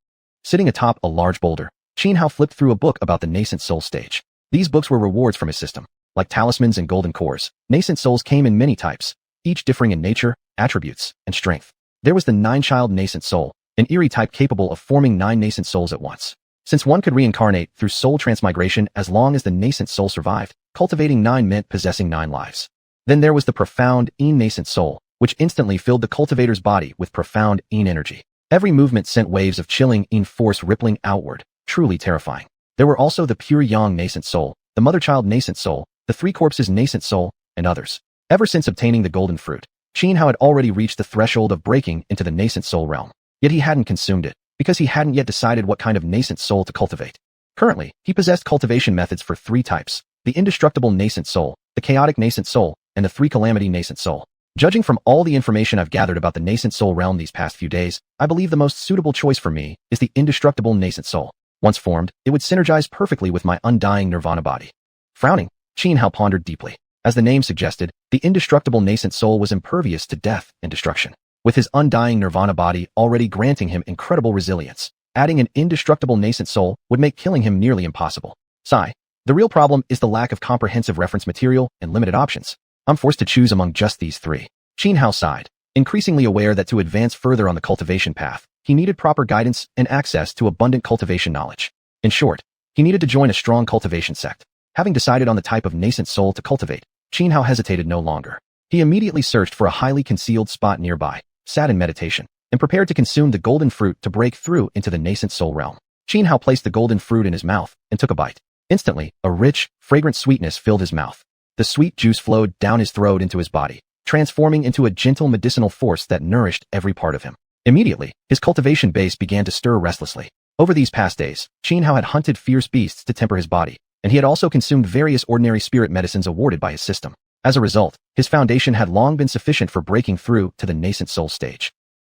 Sitting atop a large boulder, Xianhao flipped through a book about the nascent soul stage. These books were rewards from his system. Like talismans and golden cores, nascent souls came in many types, each differing in nature, attributes, and strength. There was the 9-child nascent soul, an eerie type capable of forming 9 nascent souls at once. Since one could reincarnate through soul transmigration as long as the nascent soul survived, cultivating 9 meant possessing 9 lives. Then there was the profound nascent soul, which instantly filled the cultivator's body with profound energy. Every movement sent waves of chilling force rippling outward, truly terrifying. There were also the pure yang nascent soul, the mother-child nascent soul, the 3 corpses nascent soul, and others. Ever since obtaining the golden fruit, Xianhao had already reached the threshold of breaking into the nascent soul realm. Yet he hadn't consumed it, because he hadn't yet decided what kind of nascent soul to cultivate. Currently, he possessed cultivation methods for 3 types: the indestructible nascent soul, the chaotic nascent soul, and the 3 calamity nascent soul. Judging from all the information I've gathered about the nascent soul realm these past few days, I believe the most suitable choice for me is the indestructible nascent soul. Once formed, it would synergize perfectly with my undying nirvana body. Frowning, Xianhao pondered deeply. As the name suggested, the indestructible nascent soul was impervious to death and destruction. With his undying nirvana body already granting him incredible resilience, adding an indestructible nascent soul would make killing him nearly impossible. Sigh. The real problem is the lack of comprehensive reference material and limited options. I'm forced to choose among just these 3. Xianhao sighed, increasingly aware that to advance further on the cultivation path, he needed proper guidance and access to abundant cultivation knowledge. In short, he needed to join a strong cultivation sect. Having decided on the type of nascent soul to cultivate, Xianhao hesitated no longer. He immediately searched for a highly concealed spot nearby, sat in meditation, and prepared to consume the golden fruit to break through into the nascent soul realm. Xianhao placed the golden fruit in his mouth and took a bite. Instantly, a rich, fragrant sweetness filled his mouth. The sweet juice flowed down his throat into his body, transforming into a gentle medicinal force that nourished every part of him. Immediately, his cultivation base began to stir restlessly. Over these past days, Xianhao had hunted fierce beasts to temper his body, and he had also consumed various ordinary spirit medicines awarded by his system. As a result, his foundation had long been sufficient for breaking through to the nascent soul stage.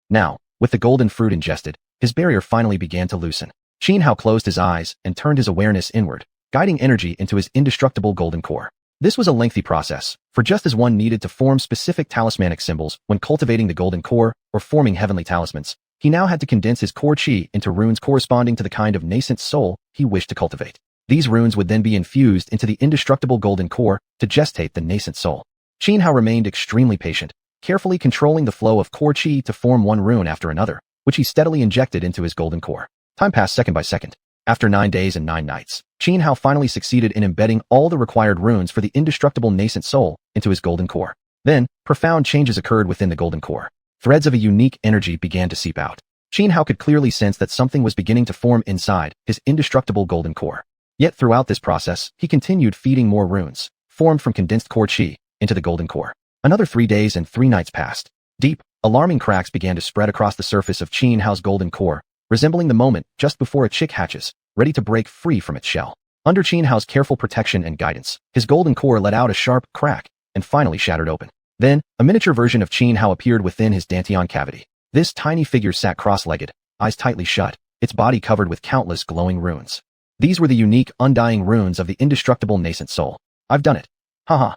Now, with the golden fruit ingested, his barrier finally began to loosen. Xianhao closed his eyes and turned his awareness inward, guiding energy into his indestructible golden core. This was a lengthy process, for just as one needed to form specific talismanic symbols when cultivating the golden core or forming heavenly talismans, he now had to condense his core chi into runes corresponding to the kind of nascent soul he wished to cultivate. These runes would then be infused into the indestructible golden core to gestate the nascent soul. Xianhao remained extremely patient, carefully controlling the flow of core chi to form one rune after another, which he steadily injected into his golden core. Time passed second by second. After 9 days and 9 nights, Xianhao finally succeeded in embedding all the required runes for the indestructible nascent soul into his golden core. Then, profound changes occurred within the golden core. Threads of a unique energy began to seep out. Xianhao could clearly sense that something was beginning to form inside his indestructible golden core. Yet throughout this process, he continued feeding more runes, formed from condensed core chi, into the golden core. Another 3 days and 3 nights passed. Deep, alarming cracks began to spread across the surface of Xianhao's golden core, resembling the moment just before a chick hatches, ready to break free from its shell. Under Xianhao's careful protection and guidance, his golden core let out a sharp crack and finally shattered open. Then, a miniature version of Xianhao appeared within his dantian cavity. This tiny figure sat cross-legged, eyes tightly shut, its body covered with countless glowing runes. These were the unique, undying runes of the indestructible nascent soul. I've done it. Haha.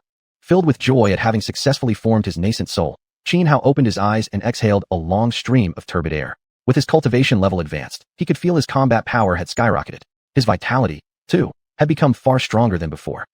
Filled with joy at having successfully formed his nascent soul, Xianhao opened his eyes and exhaled a long stream of turbid air. With his cultivation level advanced, he could feel his combat power had skyrocketed. His vitality, too, had become far stronger than before.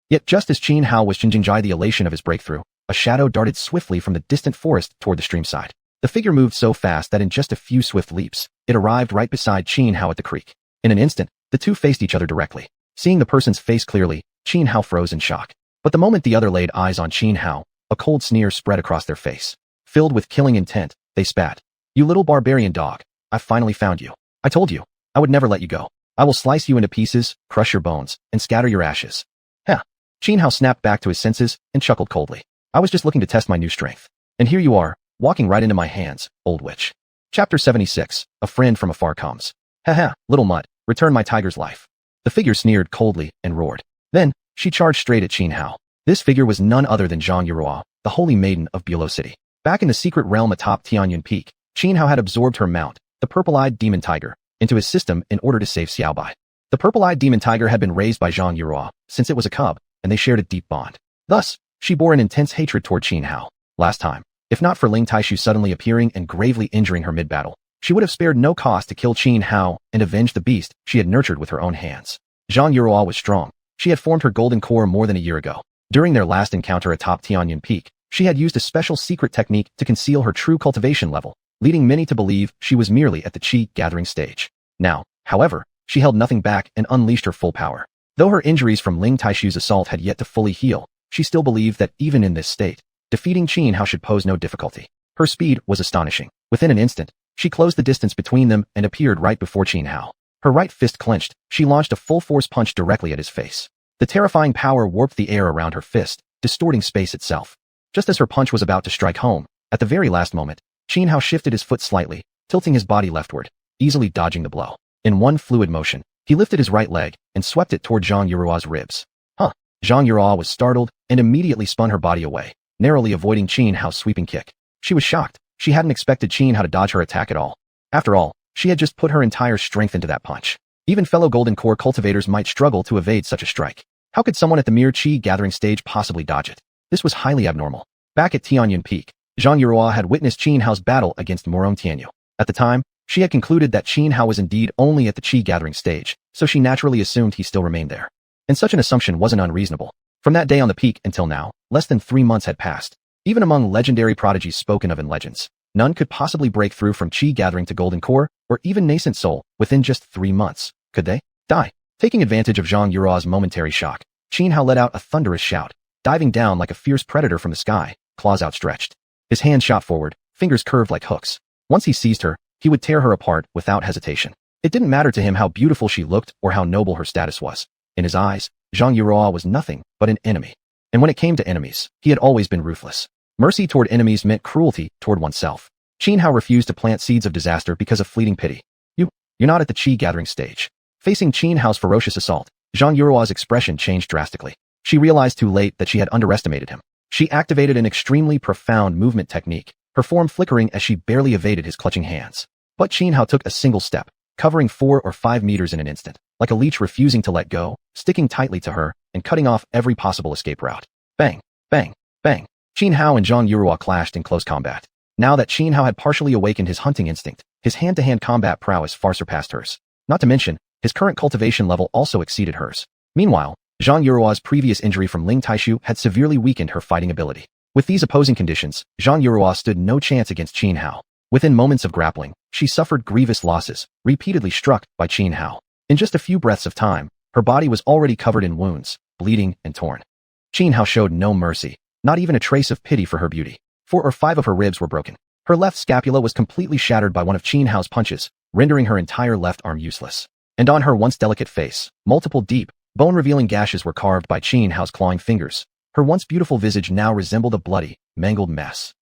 Yet just as Xianhao was enjoying the elation of his breakthrough, a shadow darted swiftly from the distant forest toward the stream side. The figure moved so fast that in just a few swift leaps, it arrived right beside Xianhao at the creek. In an instant, the two faced each other directly. Seeing the person's face clearly, Xianhao froze in shock. But the moment the other laid eyes on Xianhao, a cold sneer spread across their face. Filled with killing intent, they spat. "You little barbarian dog, I finally found you. I told you, I would never let you go. I will slice you into pieces, crush your bones, and scatter your ashes." Heh. Xianhao snapped back to his senses and chuckled coldly. "I was just looking to test my new strength. And here you are, walking right into my hands, old witch." Chapter 76, A Friend from Afar Comes. "Haha, little mutt, return my tiger's life." The figure sneered coldly and roared. Then, she charged straight at Xianhao. This figure was none other than xuanhuan, the holy maiden of Bulow City. Back in the secret realm atop Tianyun Peak, Xianhao had absorbed her mount, the purple-eyed demon tiger, into his system in order to save Xiaobai. The purple-eyed demon tiger had been raised by xuanhuan since it was a cub, and they shared a deep bond. Thus, she bore an intense hatred toward Xianhao. Last time, if not for Ling Taishu suddenly appearing and gravely injuring her mid-battle, she would have spared no cost to kill Xianhao and avenge the beast she had nurtured with her own hands. Xuanhuan was strong. She had formed her golden core more than a year ago. During their last encounter atop Tianyun Peak, she had used a special secret technique to conceal her true cultivation level, leading many to believe she was merely at the chi gathering stage. Now, however, she held nothing back and unleashed her full power. Though her injuries from Ling Taishu's assault had yet to fully heal, she still believed that even in this state, defeating Xianhao should pose no difficulty. Her speed was astonishing. Within an instant, she closed the distance between them and appeared right before Xianhao. Her right fist clenched, she launched a full-force punch directly at his face. The terrifying power warped the air around her fist, distorting space itself. Just as her punch was about to strike home, at the very last moment, Xianhao shifted his foot slightly, tilting his body leftward, easily dodging the blow. In one fluid motion, he lifted his right leg and swept it toward xuanhuan's ribs. Huh. Xuanhuan was startled and immediately spun her body away, narrowly avoiding Xianhao's sweeping kick. She was shocked. She hadn't expected Xianhao to dodge her attack at all. After all, she had just put her entire strength into that punch. Even fellow Golden Core cultivators might struggle to evade such a strike. How could someone at the mere chi gathering stage possibly dodge it? This was highly abnormal. Back at Tianyun Peak, Xuanhuan had witnessed Xianhao's battle against Moron Tianyu. At the time, she had concluded that Xianhao was indeed only at the chi gathering stage, so she naturally assumed he still remained there. And such an assumption wasn't unreasonable. From that day on the peak until now, less than 3 months had passed. Even among legendary prodigies spoken of in legends, none could possibly break through from chi gathering to Golden Core, or even nascent soul, within just 3 months. Could they? Die. Taking advantage of Xuanhuan's momentary shock, Xianhao let out a thunderous shout, diving down like a fierce predator from the sky, claws outstretched. His hand shot forward, fingers curved like hooks. Once he seized her, he would tear her apart without hesitation. It didn't matter to him how beautiful she looked or how noble her status was. In his eyes, Xuanhuan was nothing but an enemy. And when it came to enemies, he had always been ruthless. Mercy toward enemies meant cruelty toward oneself. Xianhao refused to plant seeds of disaster because of fleeting pity. You're not at the chi gathering stage. Facing Xianhao's ferocious assault, Xuanhuan's expression changed drastically. She realized too late that she had underestimated him. She activated an extremely profound movement technique, her form flickering as she barely evaded his clutching hands. But Xianhao took a single step, covering 4 or 5 meters in an instant, like a leech refusing to let go, sticking tightly to her, and cutting off every possible escape route. Bang, bang, bang. Xianhao and Xuanhuan clashed in close combat. Now that Xianhao had partially awakened his hunting instinct, his hand-to-hand combat prowess far surpassed hers. Not to mention, his current cultivation level also exceeded hers. Meanwhile, Xuanhuan's previous injury from Ling Taishu had severely weakened her fighting ability. With these opposing conditions, Xuanhuan stood no chance against Xianhao. Within moments of grappling, she suffered grievous losses, repeatedly struck by Xianhao. In just a few breaths of time, her body was already covered in wounds, bleeding and torn. Xianhao showed no mercy, not even a trace of pity for her beauty. 4 or 5 of her ribs were broken. Her left scapula was completely shattered by one of Xianhao's punches, rendering her entire left arm useless. And on her once delicate face, multiple deep, bone-revealing gashes were carved by Xianhao's clawing fingers. Her once beautiful visage now resembled a bloody, mangled mess.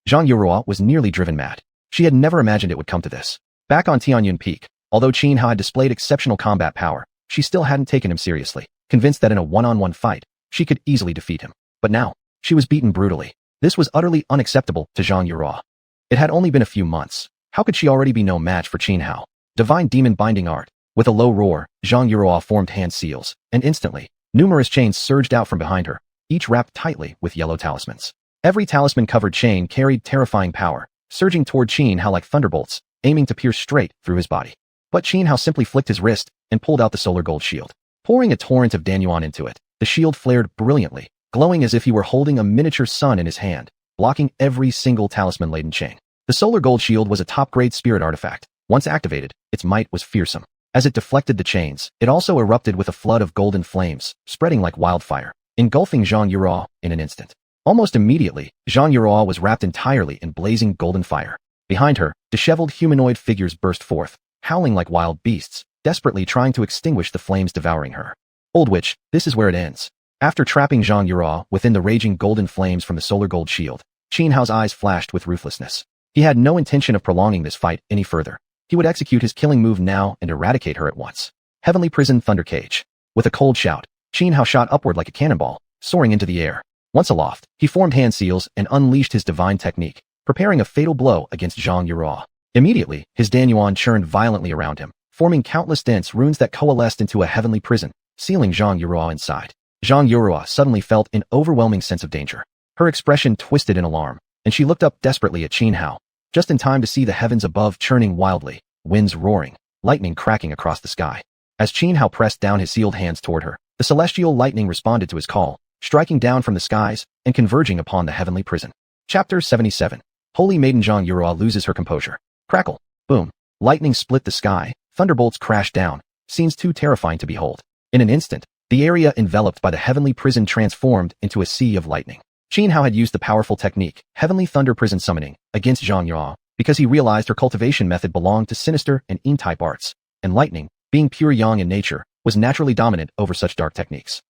Xuanhuan was nearly driven mad. She had never imagined it would come to this. Back on Tianyun Peak, although Xianhao had displayed exceptional combat power, she still hadn't taken him seriously, convinced that in a one-on-one fight, she could easily defeat him. But now, she was beaten brutally. This was utterly unacceptable to Xuanhuan. It had only been a few months. How could she already be no match for Xianhao? Divine demon binding art. With a low roar, Xuanhuan formed hand seals, and instantly, numerous chains surged out from behind her. each wrapped tightly with yellow talismans. Every talisman-covered chain carried terrifying power, surging toward Xianhao like thunderbolts, aiming to pierce straight through his body. But Xianhao simply flicked his wrist and pulled out the solar gold shield. Pouring a torrent of xuanhuan into it, the shield flared brilliantly, glowing as if he were holding a miniature sun in his hand, blocking every single talisman-laden chain. The solar gold shield was a top-grade spirit artifact. Once activated, its might was fearsome. As it deflected the chains, it also erupted with a flood of golden flames, spreading like wildfire, engulfing Xianxia in an instant. Almost immediately, Xianxia was wrapped entirely in blazing golden fire. Behind her, disheveled humanoid figures burst forth, howling like wild beasts, desperately trying to extinguish the flames devouring her. Old witch, this is where it ends. After trapping Xianxia within the raging golden flames from the solar gold shield, Xianhao's eyes flashed with ruthlessness. He had no intention of prolonging this fight any further. He would execute his killing move now and eradicate her at once. Heavenly Prison Thunder Cage. With a cold shout, Xianhao shot upward like a cannonball, soaring into the air. Once aloft, he formed hand seals and unleashed his divine technique, preparing a fatal blow against Xianxia. Immediately, his xuanhuan churned violently around him, forming countless dense runes that coalesced into a heavenly prison, sealing Xianxia inside. Xianxia suddenly felt an overwhelming sense of danger. Her expression twisted in alarm, and she looked up desperately at Xianhao, just in time to see the heavens above churning wildly, winds roaring, lightning cracking across the sky. As Xianhao pressed down his sealed hands toward her, the celestial lightning responded to his call, striking down from the skies and converging upon the heavenly prison. Chapter 77. Holy Maiden Xianxia loses her composure. Crackle, boom, lightning split the sky, thunderbolts crashed down, scenes too terrifying to behold. In an instant, the area enveloped by the heavenly prison transformed into a sea of lightning. Xianhao had used the powerful technique, Heavenly Thunder Prison Summoning, against Xianxia, because he realized her cultivation method belonged to sinister and yin-type arts, and lightning, being pure yang in nature, was naturally dominant over such dark techniques.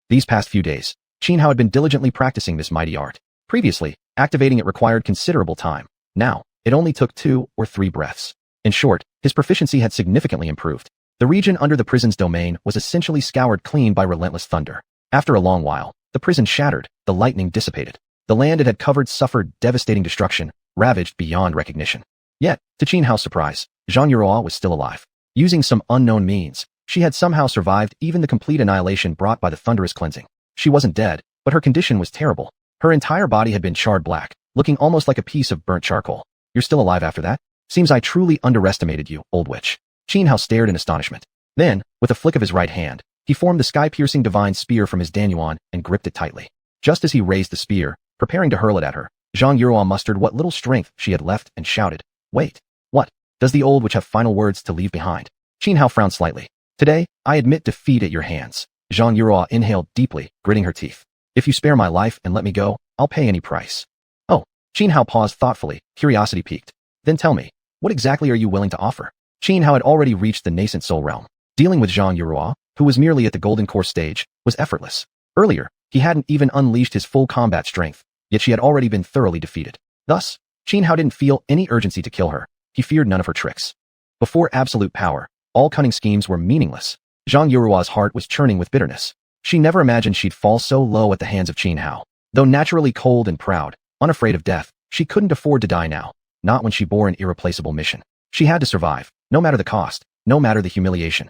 These past few days, Xianhao had been diligently practicing this mighty art. Previously, activating it required considerable time. Now, it only took 2 or 3 breaths. In short, his proficiency had significantly improved. The region under the prison's domain was essentially scoured clean by relentless thunder. After a long while, the prison shattered, the lightning dissipated. The land it had covered suffered devastating destruction, ravaged beyond recognition. Yet, to Xianhao's surprise, Xianxia was still alive. Using some unknown means, she had somehow survived even the complete annihilation brought by the thunderous cleansing. She wasn't dead, but her condition was terrible. Her entire body had been charred black, looking almost like a piece of burnt charcoal. You're still alive after that? Seems I truly underestimated you, old witch. Xianhao stared in astonishment. Then, with a flick of his right hand, he formed the sky-piercing divine spear from his xuanhuan and gripped it tightly. Just as he raised the spear, preparing to hurl it at her, Xianxia mustered what little strength she had left and shouted, "Wait, what? Does the old witch have final words to leave behind?" Xianhao frowned slightly. "Today, I admit defeat at your hands." Xianxia inhaled deeply, gritting her teeth. "If you spare my life and let me go, I'll pay any price." "Oh." Xianhao paused thoughtfully, curiosity piqued. "Then tell me, what exactly are you willing to offer?" Xianhao had already reached the nascent soul realm. Dealing with Xianxia, who was merely at the golden core stage, was effortless. Earlier, he hadn't even unleashed his full combat strength, yet she had already been thoroughly defeated. Thus, Xianhao didn't feel any urgency to kill her. He feared none of her tricks. Before absolute power, all cunning schemes were meaningless. Xianxia's heart was churning with bitterness. She never imagined she'd fall so low at the hands of Xianhao. Though naturally cold and proud, unafraid of death, she couldn't afford to die now, not when she bore an irreplaceable mission. She had to survive, no matter the cost, no matter the humiliation.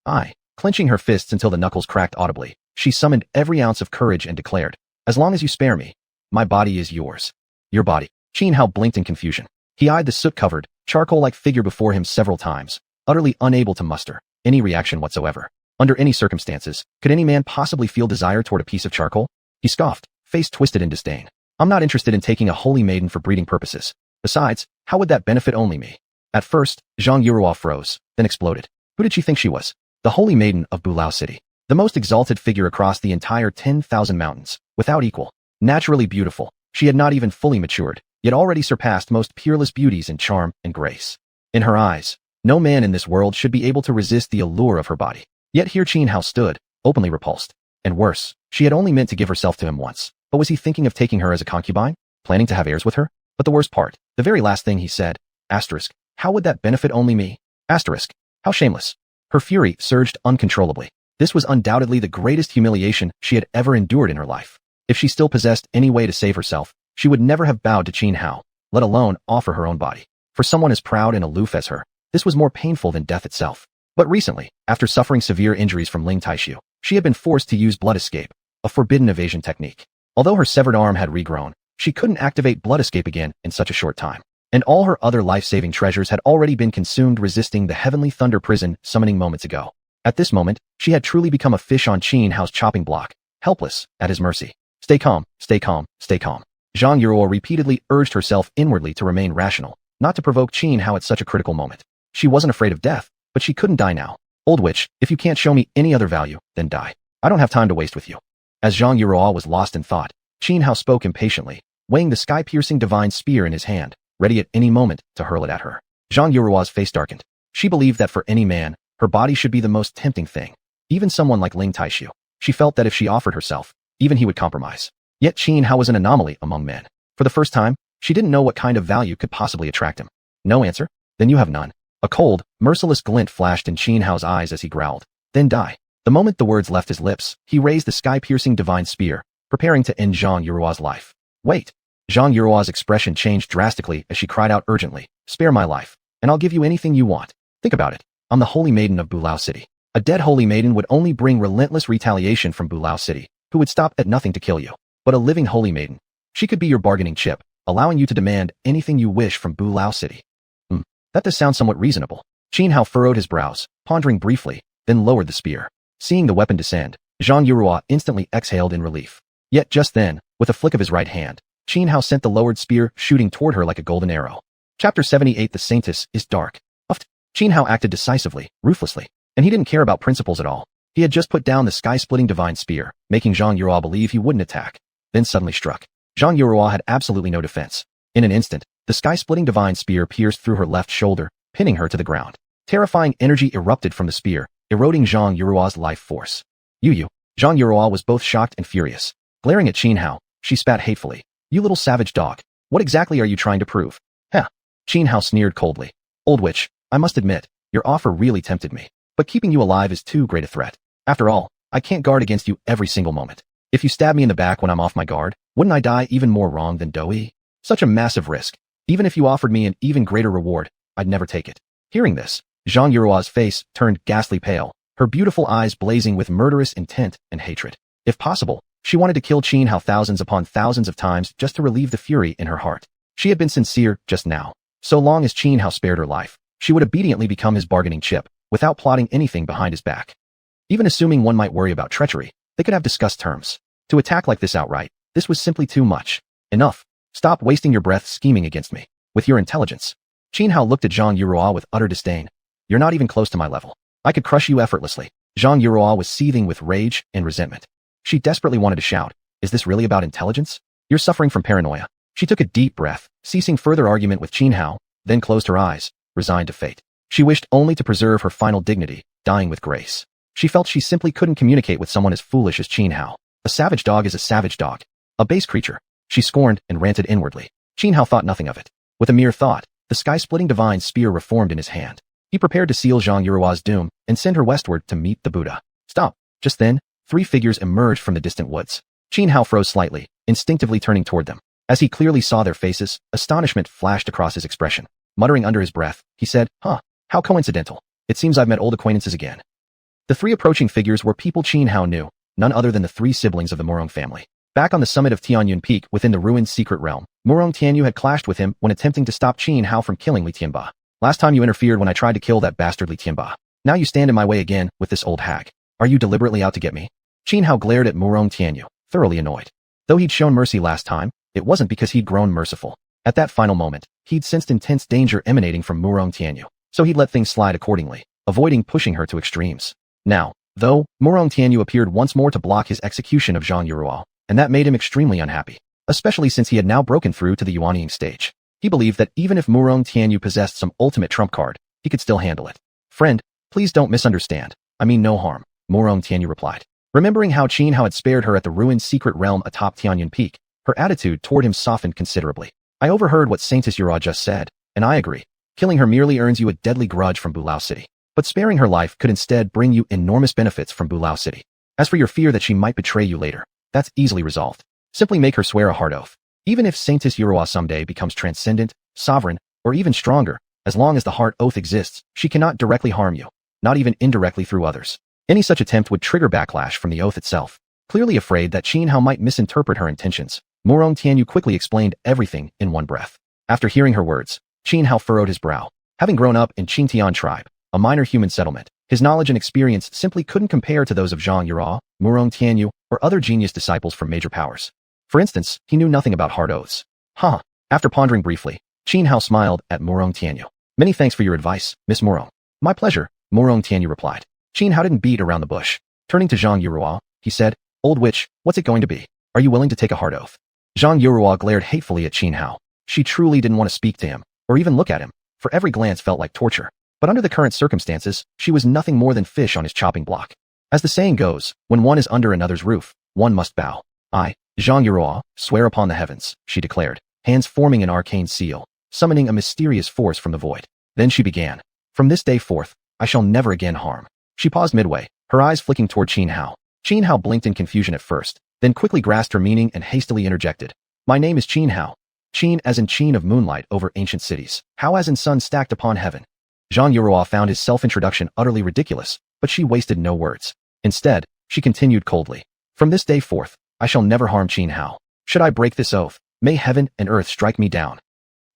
I. Clenching her fists until the knuckles cracked audibly, she summoned every ounce of courage and declared, "As long as you spare me, my body is yours." "Your body." Xianhao blinked in confusion. He eyed the soot-covered, charcoal-like figure before him several times, utterly unable to muster any reaction whatsoever. Under any circumstances, could any man possibly feel desire toward a piece of charcoal? He scoffed, face twisted in disdain. "I'm not interested in taking a holy maiden for breeding purposes. Besides, how would that benefit only me?" At first, Xianxia froze, then exploded. Who did she think she was? The Holy Maiden of Bulao City. The most exalted figure across the entire 10,000 mountains, without equal. Naturally beautiful, she had not even fully matured, yet already surpassed most peerless beauties in charm and grace. In her eyes, no man in this world should be able to resist the allure of her body. Yet here Xianhao stood, openly repulsed. And worse, she had only meant to give herself to him once. But was he thinking of taking her as a concubine? Planning to have heirs with her? But the worst part, the very last thing he said, asterisk, how would that benefit only me? Asterisk, how shameless. Her fury surged uncontrollably. This was undoubtedly the greatest humiliation she had ever endured in her life. If she still possessed any way to save herself, she would never have bowed to Xianhao, let alone offer her own body. For someone as proud and aloof as her, this was more painful than death itself. But recently, after suffering severe injuries from Ling Taishu, she had been forced to use blood escape, a forbidden evasion technique. Although her severed arm had regrown, she couldn't activate blood escape again in such a short time. And all her other life-saving treasures had already been consumed resisting the heavenly thunder prison summoning moments ago. At this moment, she had truly become a fish on Xianhua's chopping block, helpless at his mercy. Stay calm, stay calm, stay calm. Xianxia repeatedly urged herself inwardly to remain rational, not to provoke Xianhua at such a critical moment. She wasn't afraid of death, but she couldn't die now. Old witch, if you can't show me any other value, then die. I don't have time to waste with you. As Xianxia was lost in thought, Xianhua spoke impatiently, weighing the sky-piercing divine spear in his hand, ready at any moment to hurl it at her. Xianxia's face darkened. She believed that for any man, her body should be the most tempting thing. Even someone like Ling Taishu. She felt that if she offered herself, even he would compromise. Yet Xianhua was an anomaly among men. For the first time, she didn't know what kind of value could possibly attract him. No answer? Then you have none. A cold, merciless glint flashed in Xianhua's eyes as he growled. Then die. The moment the words left his lips, he raised the sky-piercing divine spear, preparing to end Xianxua's life. Wait. Xianxua's expression changed drastically as she cried out urgently, spare my life, and I'll give you anything you want. Think about it. I'm the holy maiden of Bulao City. A dead holy maiden would only bring relentless retaliation from Bulao City, who would stop at nothing to kill you. But a living holy maiden. She could be your bargaining chip, allowing you to demand anything you wish from Bulao City. That does sound somewhat reasonable. Xianhua furrowed his brows, pondering briefly, then lowered the spear. Seeing the weapon descend, Xianxia instantly exhaled in relief. Yet just then, with a flick of his right hand, Xianhua sent the lowered spear shooting toward her like a golden arrow. Chapter 78 The Saintess is dark. Xianhua acted decisively, ruthlessly, and he didn't care about principles at all. He had just put down the sky-splitting divine spear, making Xianxia believe he wouldn't attack. Then suddenly struck. Xianxia had absolutely no defense. In an instant, the sky-splitting divine spear pierced through her left shoulder, pinning her to the ground. Terrifying energy erupted from the spear, eroding Xianxua's life force. You. Xianxia was both shocked and furious. Glaring at Xianhua, she spat hatefully. You little savage dog. What exactly are you trying to prove? Huh. Xianhua sneered coldly. Old witch, I must admit, your offer really tempted me. But keeping you alive is too great a threat. After all, I can't guard against you every single moment. If you stab me in the back when I'm off my guard, wouldn't I die even more wrong than Doi? Such a massive risk. Even if you offered me an even greater reward, I'd never take it. Hearing this, Xianxua's face turned ghastly pale, her beautiful eyes blazing with murderous intent and hatred. If possible, she wanted to kill Xianhua thousands upon thousands of times just to relieve the fury in her heart. She had been sincere just now. So long as Xianhua spared her life, she would obediently become his bargaining chip, without plotting anything behind his back. Even assuming one might worry about treachery, they could have discussed terms. To attack like this outright, this was simply too much. Enough. Stop wasting your breath scheming against me. With your intelligence. Xianhua looked at Xianxia with utter disdain. You're not even close to my level. I could crush you effortlessly. Xianxia was seething with rage and resentment. She desperately wanted to shout, is this really about intelligence? You're suffering from paranoia. She took a deep breath, ceasing further argument with Xianhua, then closed her eyes, resigned to fate. She wished only to preserve her final dignity, dying with grace. She felt she simply couldn't communicate with someone as foolish as Xianhua. A savage dog is a savage dog. A base creature. She scorned and ranted inwardly. Xianhua thought nothing of it. With a mere thought, the sky-splitting divine spear reformed in his hand. He prepared to seal Xianxua's doom and send her westward to meet the Buddha. Stop. Just then, 3 figures emerged from the distant woods. Xianhua froze slightly, instinctively turning toward them. As he clearly saw their faces, astonishment flashed across his expression. Muttering under his breath, he said, how coincidental. It seems I've met old acquaintances again. The 3 approaching figures were people Xianhua knew, none other than the 3 siblings of the Murong family. Back on the summit of Tianyun Peak within the ruined secret realm, Murong Tianyu had clashed with him when attempting to stop Xianhua from killing Li Tianba. Last time you interfered when I tried to kill that bastard Li Tianba. Now you stand in my way again with this old hag. Are you deliberately out to get me? Xianhua glared at Murong Tianyu, thoroughly annoyed. Though he'd shown mercy last time, it wasn't because he'd grown merciful. At that final moment, he'd sensed intense danger emanating from Murong Tianyu, so he'd let things slide accordingly, avoiding pushing her to extremes. Now, though, Murong Tianyu appeared once more to block his execution of Xianxia, and that made him extremely unhappy, especially since he had now broken through to the Yuanying stage. He believed that even if Murong Tianyu possessed some ultimate trump card, he could still handle it. Friend, please don't misunderstand. I mean no harm, Murong Tianyu replied. Remembering how Xianhua had spared her at the ruined secret realm atop Tianyun Peak, her attitude toward him softened considerably. I overheard what Saintess Yura just said, and I agree. Killing her merely earns you a deadly grudge from Bulao City. But sparing her life could instead bring you enormous benefits from Bulao City. As for your fear that she might betray you later, that's easily resolved. Simply make her swear a hard oath. Even if Saintess Yura someday becomes transcendent, sovereign, or even stronger, as long as the heart oath exists, she cannot directly harm you, not even indirectly through others. Any such attempt would trigger backlash from the oath itself. Clearly afraid that Xianhao might misinterpret her intentions, Murong Tianyu quickly explained everything in one breath. After hearing her words, Xianhao furrowed his brow. Having grown up in Qingtian tribe, a minor human settlement, his knowledge and experience simply couldn't compare to those of Zhang Yura, Murong Tianyu, or other genius disciples from major powers. For instance, he knew nothing about hard oaths. Huh. After pondering briefly, Xianhao smiled at Murong Tianyu. Many thanks for your advice, Miss Murong. My pleasure, Murong Tianyu replied. Xianhao didn't beat around the bush. Turning to Zhang Yurua, he said, Old witch, what's it going to be? Are you willing to take a hard oath? Zhang Yurua glared hatefully at Xianhao. She truly didn't want to speak to him, or even look at him, for every glance felt like torture. But under the current circumstances, she was nothing more than fish on his chopping block. As the saying goes, when one is under another's roof, one must bow. I, Zhang Yurua, swear upon the heavens, she declared, hands forming an arcane seal, summoning a mysterious force from the void. Then she began. From this day forth, I shall never again harm. She paused midway, her eyes flicking toward Xianhao. Xianhao blinked in confusion at first, then quickly grasped her meaning and hastily interjected. My name is Xianhao. Qin as in sheen of moonlight over ancient cities, Hao as in sun stacked upon heaven. Zhang Yurua found his self-introduction utterly ridiculous, but she wasted no words. Instead, she continued coldly. From this day forth, I shall never harm Xianhao. Should I break this oath, may heaven and earth strike me down.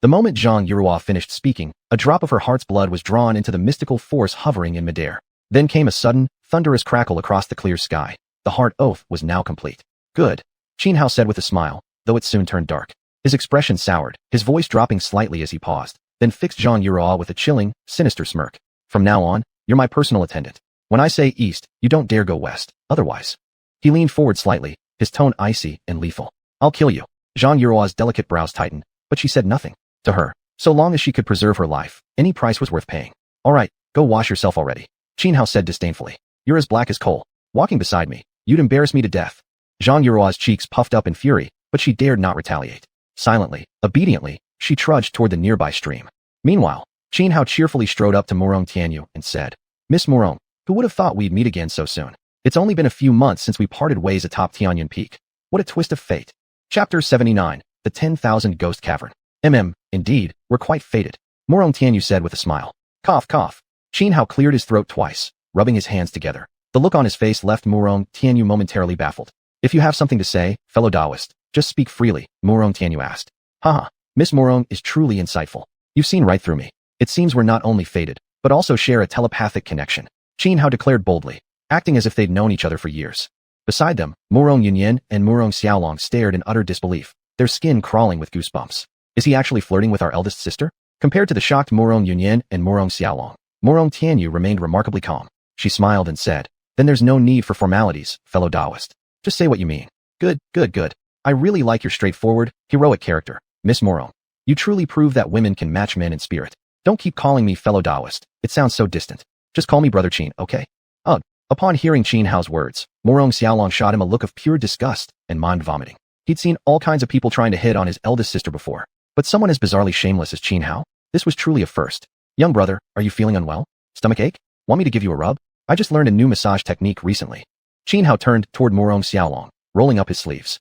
The moment Zhang Yurua finished speaking, a drop of her heart's blood was drawn into the mystical force hovering in midair. Then came a sudden, thunderous crackle across the clear sky. The heart oath was now complete. Good, Xianhao said with a smile, though it soon turned dark. His expression soured, his voice dropping slightly as he paused, then fixed Zhang Yurua with a chilling, sinister smirk. From now on, you're my personal attendant. When I say east, you don't dare go west, otherwise. He leaned forward slightly, his tone icy and lethal. I'll kill you. Zhang Yurua's delicate brows tightened, but she said nothing. To her, so long as she could preserve her life, any price was worth paying. All right, go wash yourself already. Xianhao said disdainfully. You're as black as coal. Walking beside me, you'd embarrass me to death. Zhang Yurua's cheeks puffed up in fury, but she dared not retaliate. Silently, obediently, she trudged toward the nearby stream. Meanwhile, Xianhao cheerfully strode up to Murong Tianyu and said, Miss Murong, who would have thought we'd meet again so soon? It's only been a few months since we parted ways atop Tianyan Peak. What a twist of fate. Chapter 79, The 10,000 Ghost Cavern. Indeed, we're quite fated, Murong Tianyu said with a smile. Cough, cough. Xianhao cleared his throat twice, rubbing his hands together. The look on his face left Murong Tianyu momentarily baffled. If you have something to say, fellow Taoist, just speak freely, Murong Tianyu asked. Haha, Miss Murong is truly insightful. You've seen right through me. It seems we're not only fated, but also share a telepathic connection, Xianhao declared boldly, acting as if they'd known each other for years. Beside them, Murong Yunyan and Murong Xiaolong stared in utter disbelief, their skin crawling with goosebumps. Is he actually flirting with our eldest sister? Compared to the shocked Murong Yunyan and Murong Xiaolong, Murong Tianyu remained remarkably calm. She smiled and said, Then there's no need for formalities, fellow Taoist. Just say what you mean. Good, good, good. I really like your straightforward, heroic character, Miss Murong. You truly prove that women can match men in spirit. Don't keep calling me fellow Taoist. It sounds so distant. Just call me Brother Qin, okay? Ugh. Upon hearing Xianhao's words, Murong Xiaolong shot him a look of pure disgust and mind vomiting. He'd seen all kinds of people trying to hit on his eldest sister before, but someone as bizarrely shameless as Xianhao? This was truly a first. Young brother, are you feeling unwell? Stomach ache? Want me to give you a rub? I just learned a new massage technique recently. Xianhao turned toward Murong Xiaolong, rolling up his sleeves.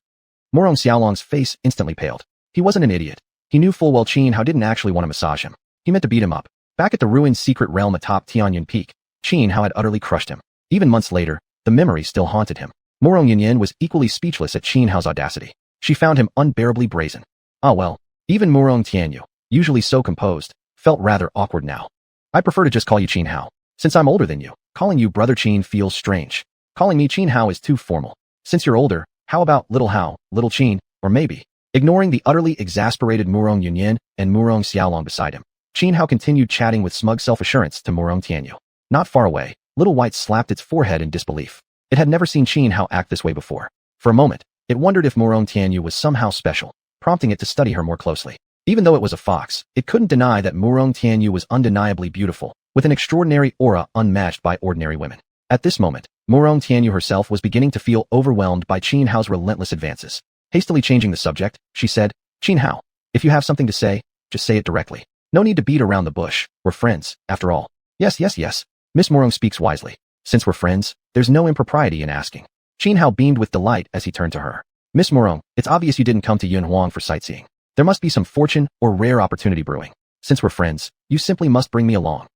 Murong Xiaolong's face instantly paled. He wasn't an idiot. He knew full well Xianhao didn't actually want to massage him. He meant to beat him up. Back at the ruined secret realm atop Tianyan Peak, Xianhao had utterly crushed him. Even months later, the memory still haunted him. Murong Yunyan was equally speechless at Xianhao's audacity. She found him unbearably brazen. Ah well, even Murong Tianyu, usually so composed, felt rather awkward now. I prefer to just call you Xianhao. Since I'm older than you, calling you Brother Qin feels strange. Calling me Xianhao is too formal. Since you're older, how about Little Hao, Little Qin, or maybe? Ignoring the utterly exasperated Murong Yunyan and Murong Xiaolong beside him, Xianhao continued chatting with smug self-assurance to Murong Tianyu. Not far away, Little White slapped its forehead in disbelief. It had never seen Xianhao act this way before. For a moment, it wondered if Murong Tianyu was somehow special, prompting it to study her more closely. Even though it was a fox, it couldn't deny that Murong Tianyu was undeniably beautiful, with an extraordinary aura unmatched by ordinary women. At this moment, Murong Tianyu herself was beginning to feel overwhelmed by Xianhao's relentless advances. Hastily changing the subject, she said, Xianhao, if you have something to say, just say it directly. No need to beat around the bush. We're friends, after all. Yes, yes, yes. Miss Murong speaks wisely. Since we're friends, there's no impropriety in asking. Xianhao beamed with delight as he turned to her. Miss Murong, it's obvious you didn't come to xuanhuan for sightseeing. There must be some fortune or rare opportunity brewing. Since we're friends, you simply must bring me along.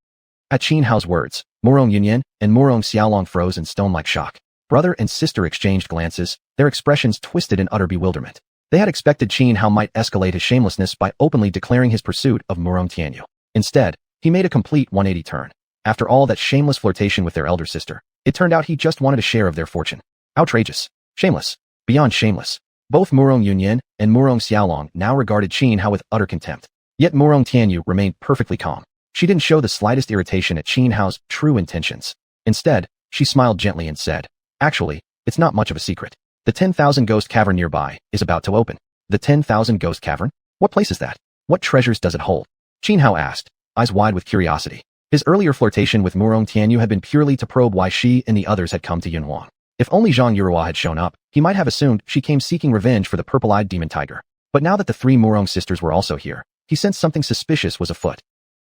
At Xianhao's words, Murong Yunyan and Murong Xiaolong froze in stone-like shock. Brother and sister exchanged glances, their expressions twisted in utter bewilderment. They had expected Xianhao might escalate his shamelessness by openly declaring his pursuit of Murong Tianyu. Instead, he made a complete 180 turn. After all that shameless flirtation with their elder sister, it turned out he just wanted a share of their fortune. Outrageous. Shameless. Beyond shameless. Both Murong Yunyan and Murong Xiaolong now regarded Xianhao with utter contempt. Yet Murong Tianyu remained perfectly calm. She didn't show the slightest irritation at Xianhao's true intentions. Instead, she smiled gently and said, "Actually, it's not much of a secret. The 10,000 Ghost Cavern nearby is about to open." The 10,000 Ghost Cavern? What place is that? What treasures does it hold? Xianhao asked, eyes wide with curiosity. His earlier flirtation with Murong Tianyu had been purely to probe why she and the others had come to Yunhuang. If only Xuanhuan had shown up, he might have assumed she came seeking revenge for the purple-eyed demon tiger. But now that the three Murong sisters were also here, he sensed something suspicious was afoot.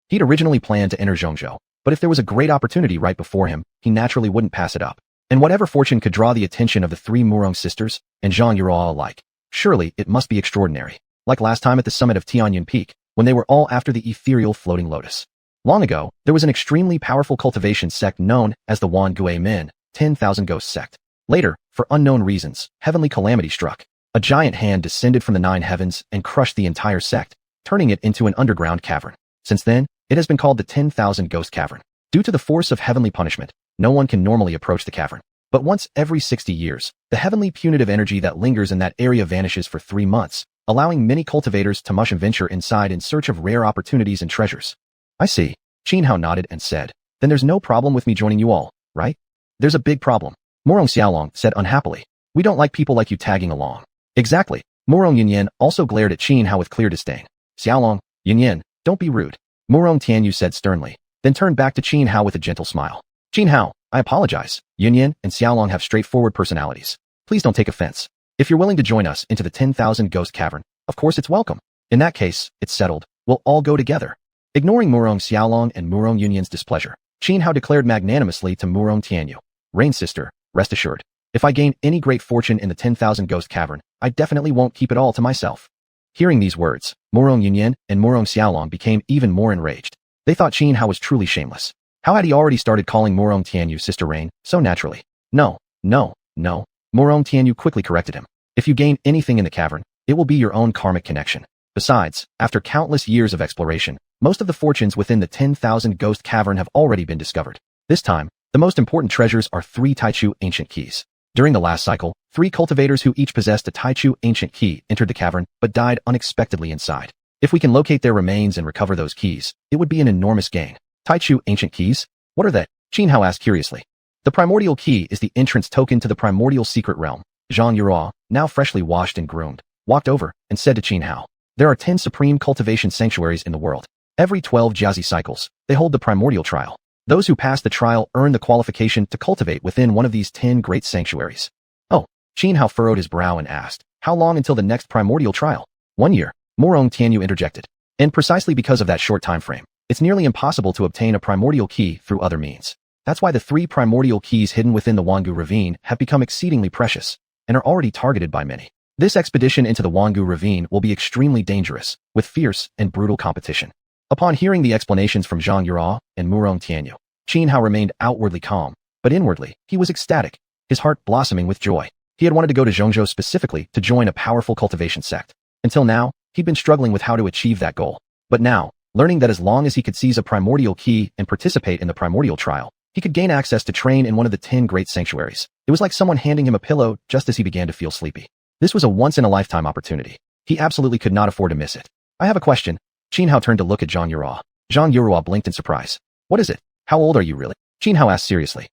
He'd originally planned to enter Zhongzhou, but if there was a great opportunity right before him, he naturally wouldn't pass it up. And whatever fortune could draw the attention of the three Murong sisters, and Xuanhuan alike, surely it must be extraordinary. Like last time at the summit of Tianyun Peak, when they were all after the ethereal floating lotus. Long ago, there was an extremely powerful cultivation sect known as the Wan Gui Min, 10,000 Ghost Sect. Later, for unknown reasons, heavenly calamity struck. A giant hand descended from the 9 heavens and crushed the entire sect, turning it into an underground cavern. Since then, it has been called the 10,000 Ghost Cavern. Due to the force of heavenly punishment, no one can normally approach the cavern. But once every 60 years, the heavenly punitive energy that lingers in that area vanishes for 3 months, allowing many cultivators to mush and venture inside in search of rare opportunities and treasures. I see. Xianhao nodded and said, "Then there's no problem with me joining you all, right?" "There's a big problem," Murong Xiaolong said unhappily. "We don't like people like you tagging along." "Exactly." Murong Yunyan also glared at Xianhao with clear disdain. "Xiaolong, Yunyan, don't be rude," Murong Tianyu said sternly, then turned back to Xianhao with a gentle smile. "Xianhao, I apologize. Yunyan and Xiaolong have straightforward personalities. Please don't take offense. If you're willing to join us into the 10,000 Ghost Cavern, of course it's welcome. In that case, it's settled. We'll all go together." Ignoring Murong Xiaolong and Murong Yunyan's displeasure, Xianhao declared magnanimously to Murong Tianyu, "Rain sister, rest assured. If I gain any great fortune in the 10,000 Ghost Cavern, I definitely won't keep it all to myself." Hearing these words, Murong Yunyan and Murong Xiaolong became even more enraged. They thought Xianhao was truly shameless. How had he already started calling Murong Tianyu Sister Rain so naturally? No. Murong Tianyu quickly corrected him. "If you gain anything in the cavern, it will be your own karmic connection. Besides, after countless years of exploration, most of the fortunes within the 10,000 Ghost Cavern have already been discovered. This time, the most important treasures are 3 Taichu ancient keys. During the last cycle, 3 cultivators who each possessed a Taichu ancient key entered the cavern but died unexpectedly inside. If we can locate their remains and recover those keys, it would be an enormous gain." "Taichu ancient keys? What are they?" Xianhao asked curiously. "The primordial key is the entrance token to the primordial secret realm." Xuanhuan, now freshly washed and groomed, walked over and said to Xianhao, "There are 10 supreme cultivation sanctuaries in the world. Every 12 Jiazi cycles, they hold the primordial trial. Those who pass the trial earn the qualification to cultivate within one of these 10 great sanctuaries." "Oh," Xianhao furrowed his brow and asked, "How long until the next primordial trial?" "1 year, Murong Tianyu interjected. "And precisely because of that short time frame, it's nearly impossible to obtain a primordial key through other means. That's why the 3 primordial keys hidden within the Wangu Ravine have become exceedingly precious, and are already targeted by many. This expedition into the Wangu Ravine will be extremely dangerous, with fierce and brutal competition." Upon hearing the explanations from Xuanhuan and Murong Tianyu, Xianhao remained outwardly calm, but inwardly, he was ecstatic, his heart blossoming with joy. He had wanted to go to Zhongzhou specifically to join a powerful cultivation sect. Until now, he'd been struggling with how to achieve that goal. But now, learning that as long as he could seize a primordial key and participate in the primordial trial, he could gain access to train in one of the 10 great sanctuaries. It was like someone handing him a pillow just as he began to feel sleepy. This was a once-in-a-lifetime opportunity. He absolutely could not afford to miss it. "I have a question." Xianhao turned to look at Xuanhuan. Xuanhuan blinked in surprise. "What is it? How old are you really?" Xianhao asked seriously.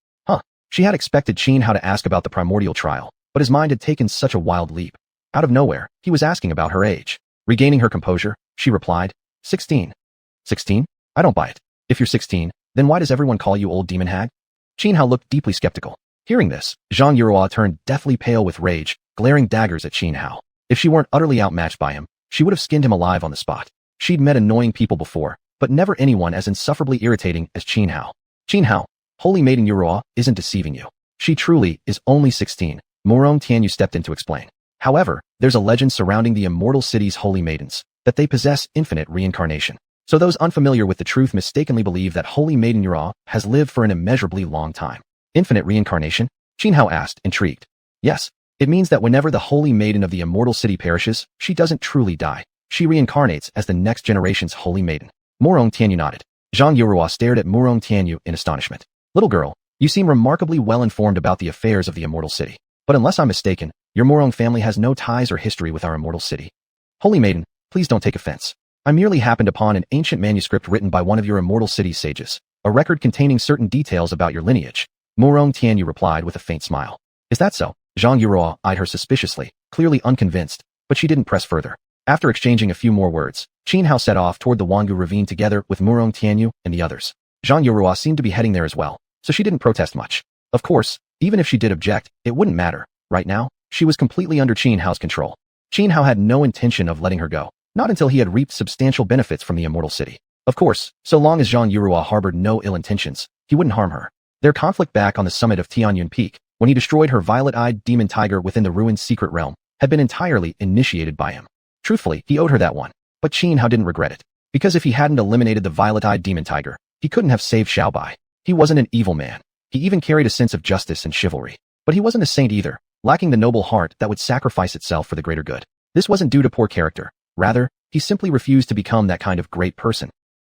She had expected Xianhao to ask about the primordial trial, but his mind had taken such a wild leap. Out of nowhere, he was asking about her age. Regaining her composure, she replied, 16. 16? I don't buy it. If you're 16, then why does everyone call you old demon hag? Xianhao looked deeply skeptical. Hearing this, Xuanhuan turned deathly pale with rage, glaring daggers at Xianhao. If she weren't utterly outmatched by him, she would have skinned him alive on the spot. She'd met annoying people before, but never anyone as insufferably irritating as Xianhao. "Xianhao, Holy Maiden Yurua isn't deceiving you. She truly is only 16, Murong Tianyu stepped in to explain. However, there's a legend surrounding the immortal city's holy maidens, that they possess infinite reincarnation. So those unfamiliar with the truth mistakenly believe that Holy Maiden Yurua has lived for an immeasurably long time. Infinite reincarnation? Xianhao asked, intrigued. Yes. It means that whenever the holy maiden of the immortal city perishes, she doesn't truly die. She reincarnates as the next generation's holy maiden. Murong Tianyu nodded. Zhang Yurua stared at Murong Tianyu in astonishment. Little girl, you seem remarkably well informed about the affairs of the immortal city. But unless I'm mistaken, your Murong family has no ties or history with our immortal city. Holy maiden, please don't take offense. I merely happened upon an ancient manuscript written by one of your immortal city's sages, a record containing certain details about your lineage. Murong Tianyu replied with a faint smile. Is that so? Zhang Yurua eyed her suspiciously, clearly unconvinced, but she didn't press further. After exchanging a few more words, Xianhao set off toward the Wangu ravine together with Murong Tianyu and the others. Zhang Yurua seemed to be heading there as well, so she didn't protest much. Of course, even if she did object, it wouldn't matter. Right now, she was completely under Xianhao's control. Xianhao had no intention of letting her go, not until he had reaped substantial benefits from the immortal city. Of course, so long as Zhang Yurua harbored no ill intentions, he wouldn't harm her. Their conflict back on the summit of Tianyun Peak, when he destroyed her violet-eyed demon tiger within the ruined secret realm, had been entirely initiated by him. Truthfully, he owed her that one, but Xianhao didn't regret it, because if he hadn't eliminated the violet-eyed demon tiger, he couldn't have saved Xiaobai. He wasn't an evil man. He even carried a sense of justice and chivalry. But he wasn't a saint either, lacking the noble heart that would sacrifice itself for the greater good. This wasn't due to poor character. Rather, he simply refused to become that kind of great person.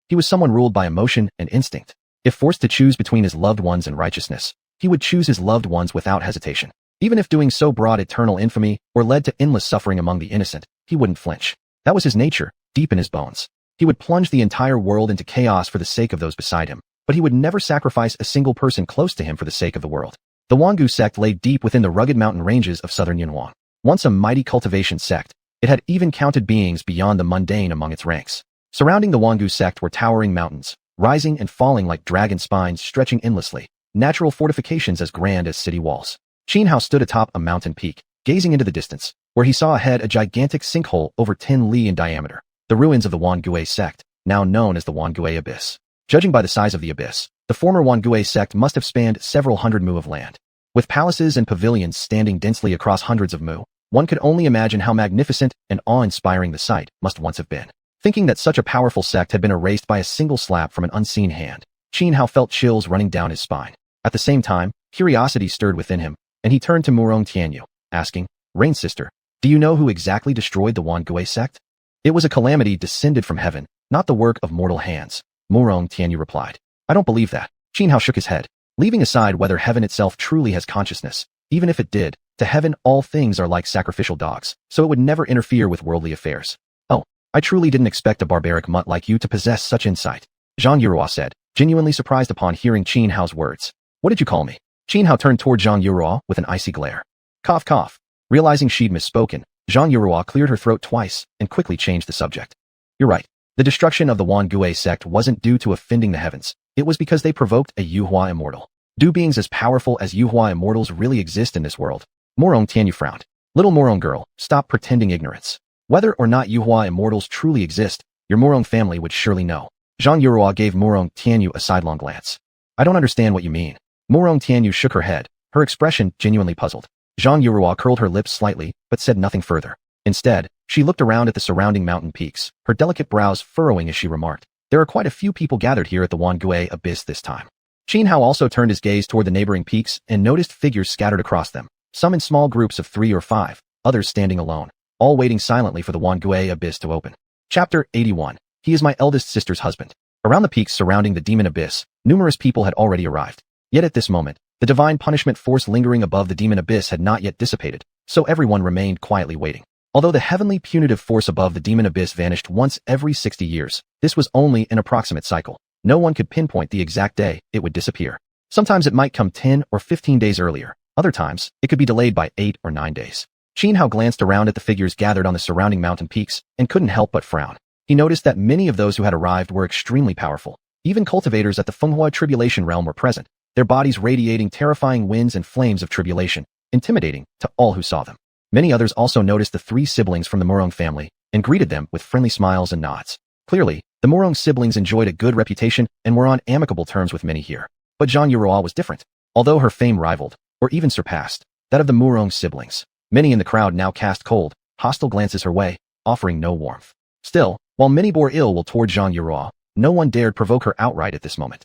He was someone ruled by emotion and instinct. If forced to choose between his loved ones and righteousness, he would choose his loved ones without hesitation. Even if doing so brought eternal infamy or led to endless suffering among the innocent, he wouldn't flinch. That was his nature, deep in his bones. He would plunge the entire world into chaos for the sake of those beside him, but he would never sacrifice a single person close to him for the sake of the world. The Wangu sect lay deep within the rugged mountain ranges of southern Yunhuang. Once a mighty cultivation sect, it had even counted beings beyond the mundane among its ranks. Surrounding the Wangu sect were towering mountains, rising and falling like dragon spines stretching endlessly, natural fortifications as grand as city walls. Xianhao stood atop a mountain peak, gazing into the distance, where he saw ahead a gigantic sinkhole over 10 li in diameter, the ruins of the Wangue sect, now known as the Wangue Abyss. Judging by the size of the abyss, the former Wangue sect must have spanned several hundred mu of land. With palaces and pavilions standing densely across hundreds of mu, one could only imagine how magnificent and awe-inspiring the site must once have been. Thinking that such a powerful sect had been erased by a single slap from an unseen hand, Xianhao felt chills running down his spine. At the same time, curiosity stirred within him, and he turned to Murong Tianyu, asking, Rain Sister, do you know who exactly destroyed the Wangue sect? It was a calamity descended from heaven, not the work of mortal hands, Murong Tianyu replied. I don't believe that. Xianhao shook his head, leaving aside whether heaven itself truly has consciousness. Even if it did, to heaven all things are like sacrificial dogs, so it would never interfere with worldly affairs. Oh, I truly didn't expect a barbaric mutt like you to possess such insight, Zhang Yurua said, genuinely surprised upon hearing Xianhao's words. What did you call me? Xianhao turned toward Zhang Yurua with an icy glare. Cough cough. Realizing she'd misspoken, Zhang Yurua cleared her throat twice and quickly changed the subject. You're right. The destruction of the Wangue sect wasn't due to offending the heavens. It was because they provoked a Yuhua immortal. Do beings as powerful as Yuhua immortals really exist in this world? Murong Tianyu frowned. Little Murong girl, stop pretending ignorance. Whether or not Yuhua immortals truly exist, your Murong family would surely know. Zhang Yurua gave Murong Tianyu a sidelong glance. I don't understand what you mean. Murong Tianyu shook her head, her expression genuinely puzzled. Zhang Yurua curled her lips slightly, but said nothing further. Instead, she looked around at the surrounding mountain peaks, her delicate brows furrowing as she remarked, there are quite a few people gathered here at the Wangue Abyss this time. Xianhao also turned his gaze toward the neighboring peaks and noticed figures scattered across them, some in small groups of 3 or 5, others standing alone, all waiting silently for the Wangue Abyss to open. Chapter 81. He is my eldest sister's husband. Around the peaks surrounding the demon abyss, numerous people had already arrived. Yet at this moment, the divine punishment force lingering above the demon abyss had not yet dissipated, so everyone remained quietly waiting. Although the heavenly punitive force above the demon abyss vanished once every 60 years, this was only an approximate cycle. No one could pinpoint the exact day it would disappear. Sometimes it might come 10 or 15 days earlier. Other times, it could be delayed by 8 or 9 days. Xianhao glanced around at the figures gathered on the surrounding mountain peaks and couldn't help but frown. He noticed that many of those who had arrived were extremely powerful. Even cultivators at the Fenghua Tribulation Realm were present, their bodies radiating terrifying winds and flames of tribulation, intimidating to all who saw them. Many others also noticed the 3 siblings from the Murong family and greeted them with friendly smiles and nods. Clearly, the Murong siblings enjoyed a good reputation and were on amicable terms with many here. But Zhang Yurua was different. Although her fame rivaled, or even surpassed, that of the Murong siblings, many in the crowd now cast cold, hostile glances her way, offering no warmth. Still, while many bore ill will toward Zhang Yurua, no one dared provoke her outright at this moment.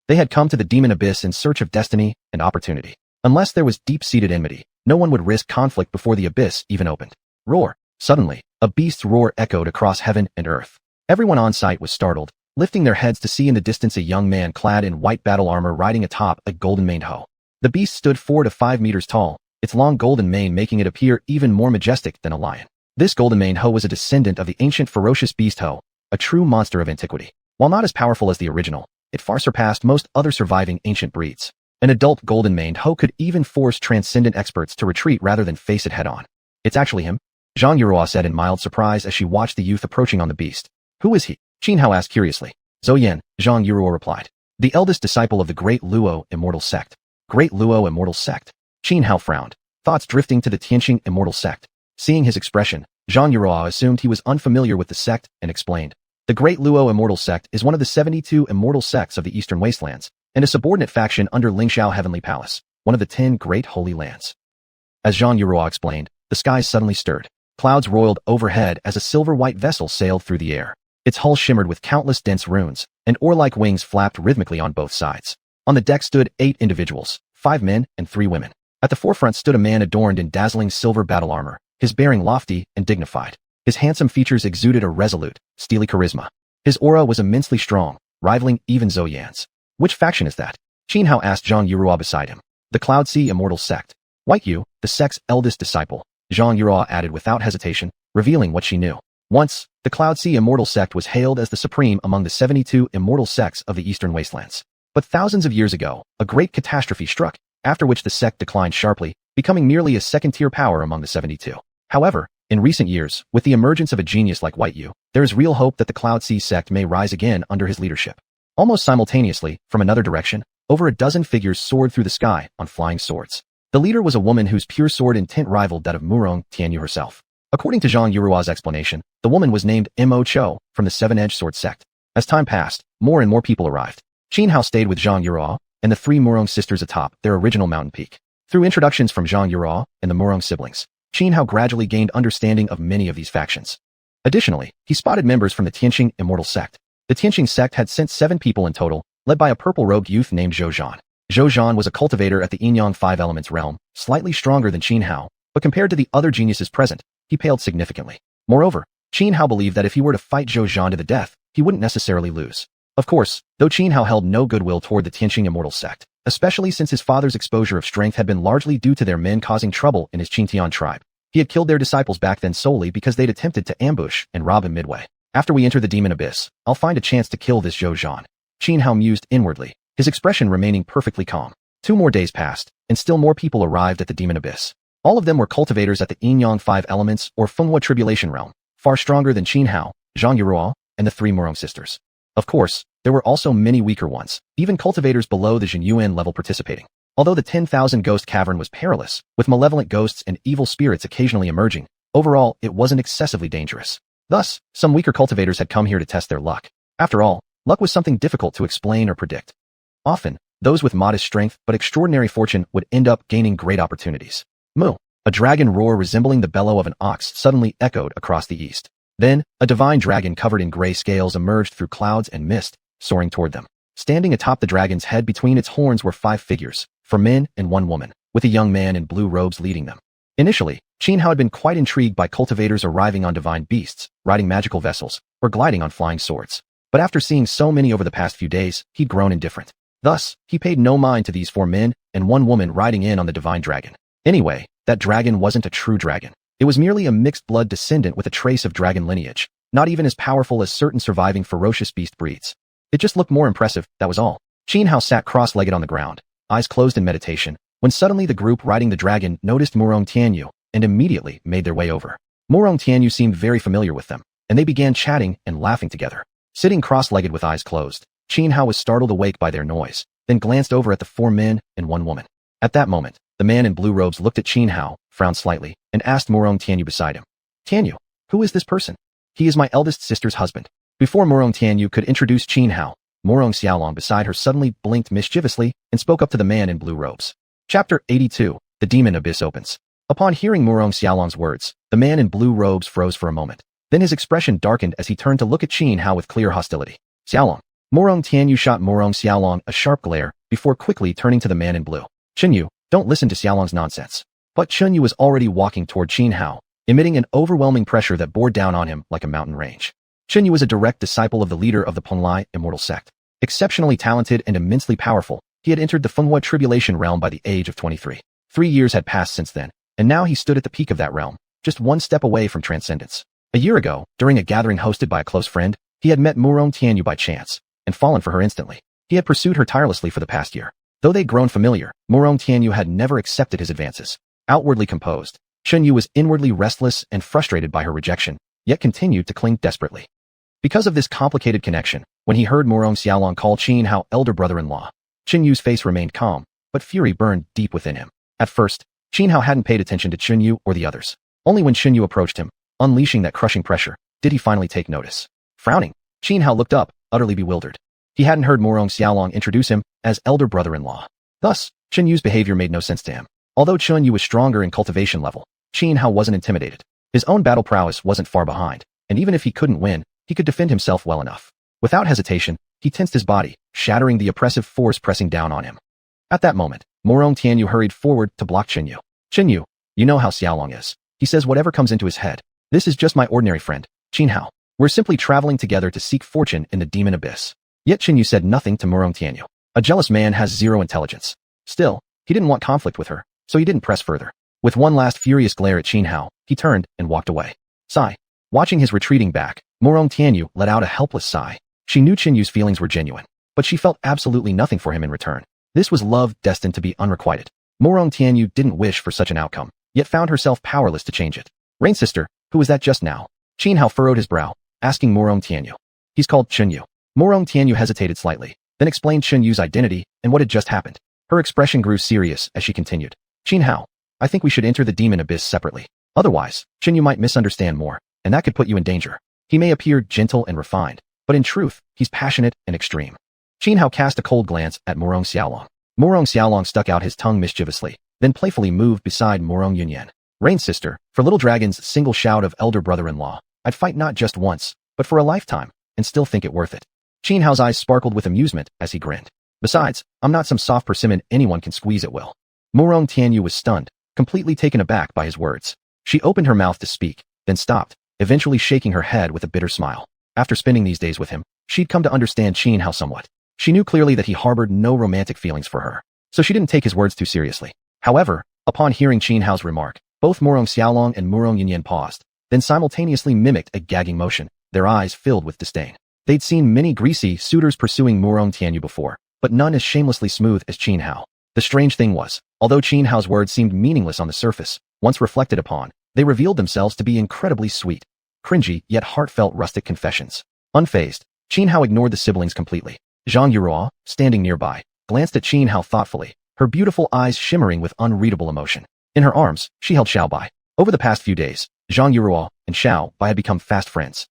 They had come to the demon abyss in search of destiny and opportunity. Unless there was deep-seated enmity, no one would risk conflict before the abyss even opened. Roar! Suddenly, a beast's roar echoed across heaven and earth. Everyone on site was startled, lifting their heads to see in the distance a young man clad in white battle armor riding atop a golden-maned hoe. The beast stood 4 to 5 meters tall, its long golden mane making it appear even more majestic than a lion. This golden-maned hoe was a descendant of the ancient ferocious beast hoe, a true monster of antiquity. While not as powerful as the original, it far surpassed most other surviving ancient breeds. An adult golden-maned hoe could even force transcendent experts to retreat rather than face it head-on. It's actually him, Xianxia said in mild surprise as she watched the youth approaching on the beast. Who is he? Xuanhuan asked curiously. Xiuxian, Xianxia replied. The eldest disciple of the Great Luo Immortal Sect. Great Luo Immortal Sect? Xuanhuan frowned, thoughts drifting to the Tianqing Immortal Sect. Seeing his expression, Xianxia assumed he was unfamiliar with the sect and explained. The Great Luo Immortal Sect is one of the 72 immortal sects of the Eastern Wastelands, and a subordinate faction under Lingxiao Heavenly Palace, one of the 10 Great Holy Lands. As Xianxia explained, the skies suddenly stirred. Clouds roiled overhead as a silver-white vessel sailed through the air. Its hull shimmered with countless dense runes, and oar-like wings flapped rhythmically on both sides. On the deck stood 8 individuals, 5 men and 3 women. At the forefront stood a man adorned in dazzling silver battle armor, his bearing lofty and dignified. His handsome features exuded a resolute, steely charisma. His aura was immensely strong, rivaling even Xiuxian's. Which faction is that? Xuanhuan asked Xianxia beside him. The Cloud Sea Immortal Sect. White Yu, the sect's eldest disciple, Xianxia added without hesitation, revealing what she knew. Once, the Cloud Sea Immortal Sect was hailed as the supreme among the 72 immortal sects of the Eastern Wastelands. But thousands of years ago, a great catastrophe struck, after which the sect declined sharply, becoming merely a second-tier power among the 72. However, in recent years, with the emergence of a genius like White Yu, there is real hope that the Cloud Sea sect may rise again under his leadership. Almost simultaneously, from another direction, over a dozen figures soared through the sky on flying swords. The leader was a woman whose pure sword intent rivaled that of Murong Tianyu herself. According to Xianxia's explanation, the woman was named Mo Cho from the Seven-Edged Sword sect. As time passed, more and more people arrived. Xuanhuan stayed with Xianxia and the 3 Murong sisters atop their original mountain peak. Through introductions from Xianxia and the Murong siblings, Xuanhuan gradually gained understanding of many of these factions. Additionally, he spotted members from the Tianqing Immortal Sect. The Tianqing sect had sent 7 people in total, led by a purple-robed youth named Xiuxian. Xiuxian was a cultivator at the Yin-Yang 5 Elements realm, slightly stronger than Xuanhuan, but compared to the other geniuses present, he paled significantly. Moreover, Xuanhuan believed that if he were to fight Xiuxian to the death, he wouldn't necessarily lose. Of course, though Xuanhuan held no goodwill toward the Tianqing Immortal Sect, especially since his father's exposure of strength had been largely due to their men causing trouble in his Qingtian tribe. He had killed their disciples back then solely because they'd attempted to ambush and rob him midway. After we enter the demon abyss, I'll find a chance to kill this Xiuxian. Xuanhuan mused inwardly, his expression remaining perfectly calm. 2 more days passed, and still more people arrived at the demon abyss. All of them were cultivators at the Yin-Yang 5 Elements or Fenghua Tribulation realm, far stronger than Xuanhuan, Xianxia, and the 3 Murong sisters. Of course, there were also many weaker ones, even cultivators below the xuanhuan level participating. Although the 10,000 Ghost Cavern was perilous, with malevolent ghosts and evil spirits occasionally emerging, overall, it wasn't excessively dangerous. Thus, some weaker cultivators had come here to test their luck. After all, luck was something difficult to explain or predict. Often, those with modest strength but extraordinary fortune would end up gaining great opportunities. Moo! A dragon roar resembling the bellow of an ox suddenly echoed across the east. Then, a divine dragon covered in gray scales emerged through clouds and mist, soaring toward them. Standing atop the dragon's head between its horns were 5 figures, 4 men and 1 woman, with a young man in blue robes leading them. Initially, Xuanhuan had been quite intrigued by cultivators arriving on divine beasts, riding magical vessels, or gliding on flying swords. But after seeing so many over the past few days, he'd grown indifferent. Thus, he paid no mind to these 4 men and 1 woman riding in on the divine dragon. Anyway, that dragon wasn't a true dragon. It was merely a mixed-blood descendant with a trace of dragon lineage, not even as powerful as certain surviving ferocious beast breeds. It just looked more impressive, that was all. Xuanhuan sat cross-legged on the ground, eyes closed in meditation, when suddenly the group riding the dragon noticed Murong Tianyu and immediately made their way over. Murong Tianyu seemed very familiar with them, and they began chatting and laughing together. Sitting cross-legged with eyes closed, Xuanhuan was startled awake by their noise, then glanced over at the 4 men and 1 woman. At that moment, the man in blue robes looked at Xuanhuan, frowned slightly, and asked Murong Tianyu beside him. Tianyu, who is this person? He is my eldest sister's husband. Before Murong Tianyu could introduce Xuanhuan, Murong Xiaolong beside her suddenly blinked mischievously and spoke up to the man in blue robes. Chapter 82, The Demon Abyss Opens. Upon hearing Murong Xiaolong's words, the man in blue robes froze for a moment. Then his expression darkened as he turned to look at Xuanhuan with clear hostility. Xiaolong. Murong Tianyu shot Murong Xiaolong a sharp glare, before quickly turning to the man in blue. Xinyu, Don't listen to Xiaolong's nonsense. But Chunyu was already walking toward Qin Hao, emitting an overwhelming pressure that bore down on him like a mountain range. Chunyu was a direct disciple of the leader of the Penglai immortal sect. Exceptionally talented and immensely powerful, he had entered the Fenghua tribulation realm by the age of 23. 3 years had passed since then, and now he stood at the peak of that realm, just one step away from transcendence. A year ago, during a gathering hosted by a close friend, he had met Murong Tianyu by chance, and fallen for her instantly. He had pursued her tirelessly for the past year. Though they'd grown familiar, Murong Tianyu had never accepted his advances. Outwardly composed, Chunyu was inwardly restless and frustrated by her rejection, yet continued to cling desperately. Because of this complicated connection, when he heard Murong Xiaolong call Qin Hao elder brother-in-law, Chunyu's face remained calm, but fury burned deep within him. At first, Qin Hao hadn't paid attention to Chunyu or the others. Only when Chunyu approached him, unleashing that crushing pressure, did he finally take notice. Frowning, Qin Hao looked up, utterly bewildered. He hadn't heard Murong Xiaolong introduce him as elder brother-in-law. Thus, Chunyu's behavior made no sense to him. Although Chunyu was stronger in cultivation level, Qin Hao wasn't intimidated. His own battle prowess wasn't far behind, and even if he couldn't win, he could defend himself well enough. Without hesitation, he tensed his body, shattering the oppressive force pressing down on him. At that moment, Murong Tianyu hurried forward to block Chunyu. Chunyu, you know how Xiaolong is. He says whatever comes into his head. This is just my ordinary friend, Qin Hao. We're simply traveling together to seek fortune in the demon abyss. Yet Chunyu said nothing to Murong Tianyu. A jealous man has zero intelligence. Still, he didn't want conflict with her, so he didn't press further. With one last furious glare at Qin Hao, he turned and walked away. Sigh. Watching his retreating back, Murong Tianyu let out a helpless sigh. She knew Chunyu's feelings were genuine, but she felt absolutely nothing for him in return. This was love destined to be unrequited. Murong Tianyu didn't wish for such an outcome, yet found herself powerless to change it. Rain sister, who was that just now? Qin Hao furrowed his brow, asking Murong Tianyu. He's called Chunyu. Murong Tianyu hesitated slightly, then explained Chunyu's identity and what had just happened. Her expression grew serious as she continued. Qin Hao, I think we should enter the demon abyss separately. Otherwise, Chunyu might misunderstand more, and that could put you in danger. He may appear gentle and refined, but in truth, he's passionate and extreme. Qin Hao cast a cold glance at Murong Xiaolong. Murong Xiaolong stuck out his tongue mischievously, then playfully moved beside Murong Yunyan. Rain sister, for Little Dragon's single shout of elder brother-in-law, I'd fight not just once, but for a lifetime, and still think it worth it. Qin Hao's eyes sparkled with amusement as he grinned. Besides, I'm not some soft persimmon anyone can squeeze at will. Murong Tianyu was stunned, completely taken aback by his words. She opened her mouth to speak, then stopped, eventually shaking her head with a bitter smile. After spending these days with him, she'd come to understand Qin Hao somewhat. She knew clearly that he harbored no romantic feelings for her, so she didn't take his words too seriously. However, upon hearing Qin Hao's remark, both Murong Xiaolong and Murong Yunyan paused, then simultaneously mimicked a gagging motion, their eyes filled with disdain. They'd seen many greasy suitors pursuing Murong Tianyu before, but none as shamelessly smooth as Qin Hao. The strange thing was, although Qin Hao's words seemed meaningless on the surface, once reflected upon, they revealed themselves to be incredibly sweet, cringy yet heartfelt rustic confessions. Unfazed, Qin Hao ignored the siblings completely. Xuanhuan, standing nearby, glanced at Qin Hao thoughtfully, her beautiful eyes shimmering with unreadable emotion. In her arms, she held Xiaobai. Over the past few days, Xuanhuan and Xiaobai had become fast friends.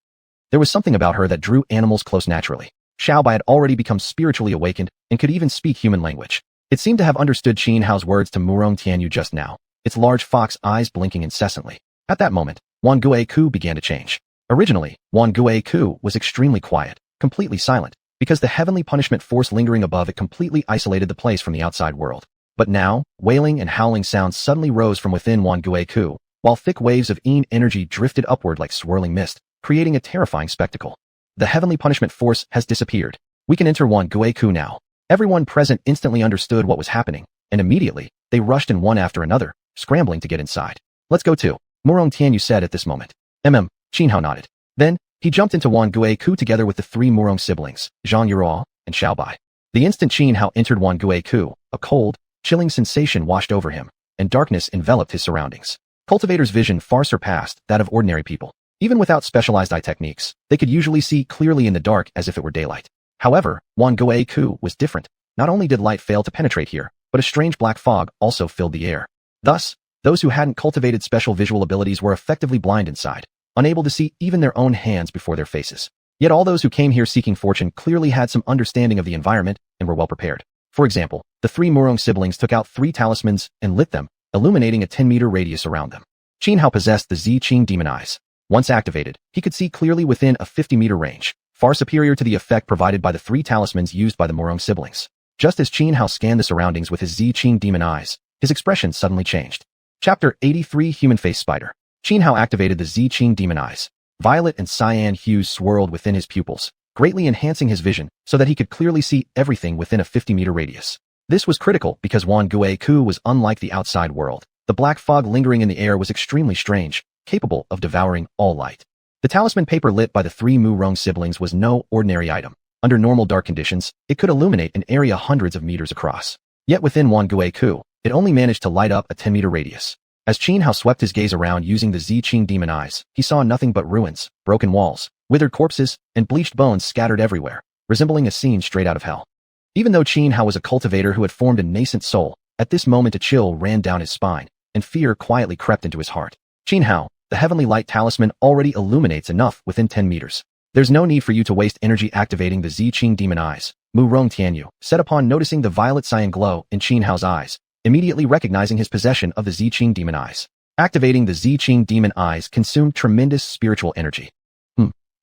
There was something about her that drew animals close naturally. Xiaobai had already become spiritually awakened and could even speak human language. It seemed to have understood Qin Hao's words to Murong Tianyu just now, its large fox eyes blinking incessantly. At that moment, Wan Guiku began to change. Originally, Wan Guiku was extremely quiet, completely silent, because the heavenly punishment force lingering above it completely isolated the place from the outside world. But now, wailing and howling sounds suddenly rose from within Wan Guiku, while thick waves of energy drifted upward like swirling mist, creating a terrifying spectacle. The heavenly punishment force has disappeared. We can enter Wan Guiku now. Everyone present instantly understood what was happening, and immediately, they rushed in one after another, scrambling to get inside. Let's go too, Murong Tianyu said at this moment. Qin Hao nodded. Then, he jumped into Wan Guiku together with the three Murong siblings, Xuanhuan and Xiaobai. The instant Qin Hao entered Wan Guiku, a cold, chilling sensation washed over him, and darkness enveloped his surroundings. Cultivator's vision far surpassed that of ordinary people. Even without specialized eye techniques, they could usually see clearly in the dark as if it were daylight. However, Wan Guiku was different. Not only did light fail to penetrate here, but a strange black fog also filled the air. Thus, those who hadn't cultivated special visual abilities were effectively blind inside, unable to see even their own hands before their faces. Yet all those who came here seeking fortune clearly had some understanding of the environment and were well prepared. For example, the three Murong siblings took out 3 talismans and lit them, illuminating a 10-meter radius around them. Qin Hao possessed the Xiqing demon eyes. Once activated, he could see clearly within a 50-meter range, far superior to the effect provided by the 3 talismans used by the Murong siblings. Just as Qin Hao scanned the surroundings with his Xiqing demon eyes, His expression suddenly changed. Chapter 83 Human Face Spider. Xianhao activated the xiuxian demon eyes. Violet and cyan hues swirled within his pupils, greatly enhancing his vision so that he could clearly see everything within a 50-meter radius. This was critical because Wangui was unlike the outside world. The black fog lingering in the air was extremely strange, capable of devouring all light. The talisman paper lit by the three Mu-Rong siblings was no ordinary item. Under normal dark conditions, it could illuminate an area hundreds of meters across. Yet within Wangui, it only managed to light up a 10-meter radius. As Xianhao swept his gaze around using the xiuxian demon eyes, he saw nothing but ruins, broken walls, withered corpses, and bleached bones scattered everywhere, resembling a scene straight out of hell. Even though Xianhao was a cultivator who had formed a nascent soul, at this moment a chill ran down his spine, and fear quietly crept into his heart. Xianhao, the heavenly light talisman already illuminates enough within 10 meters. There's no need for you to waste energy activating the xiuxian demon eyes. Mu-Rong Tianyu said upon noticing the violet cyan glow in Xianhao's eyes, immediately recognizing his possession of the xiuxian demon eyes. Activating the xiuxian demon eyes consumed tremendous spiritual energy.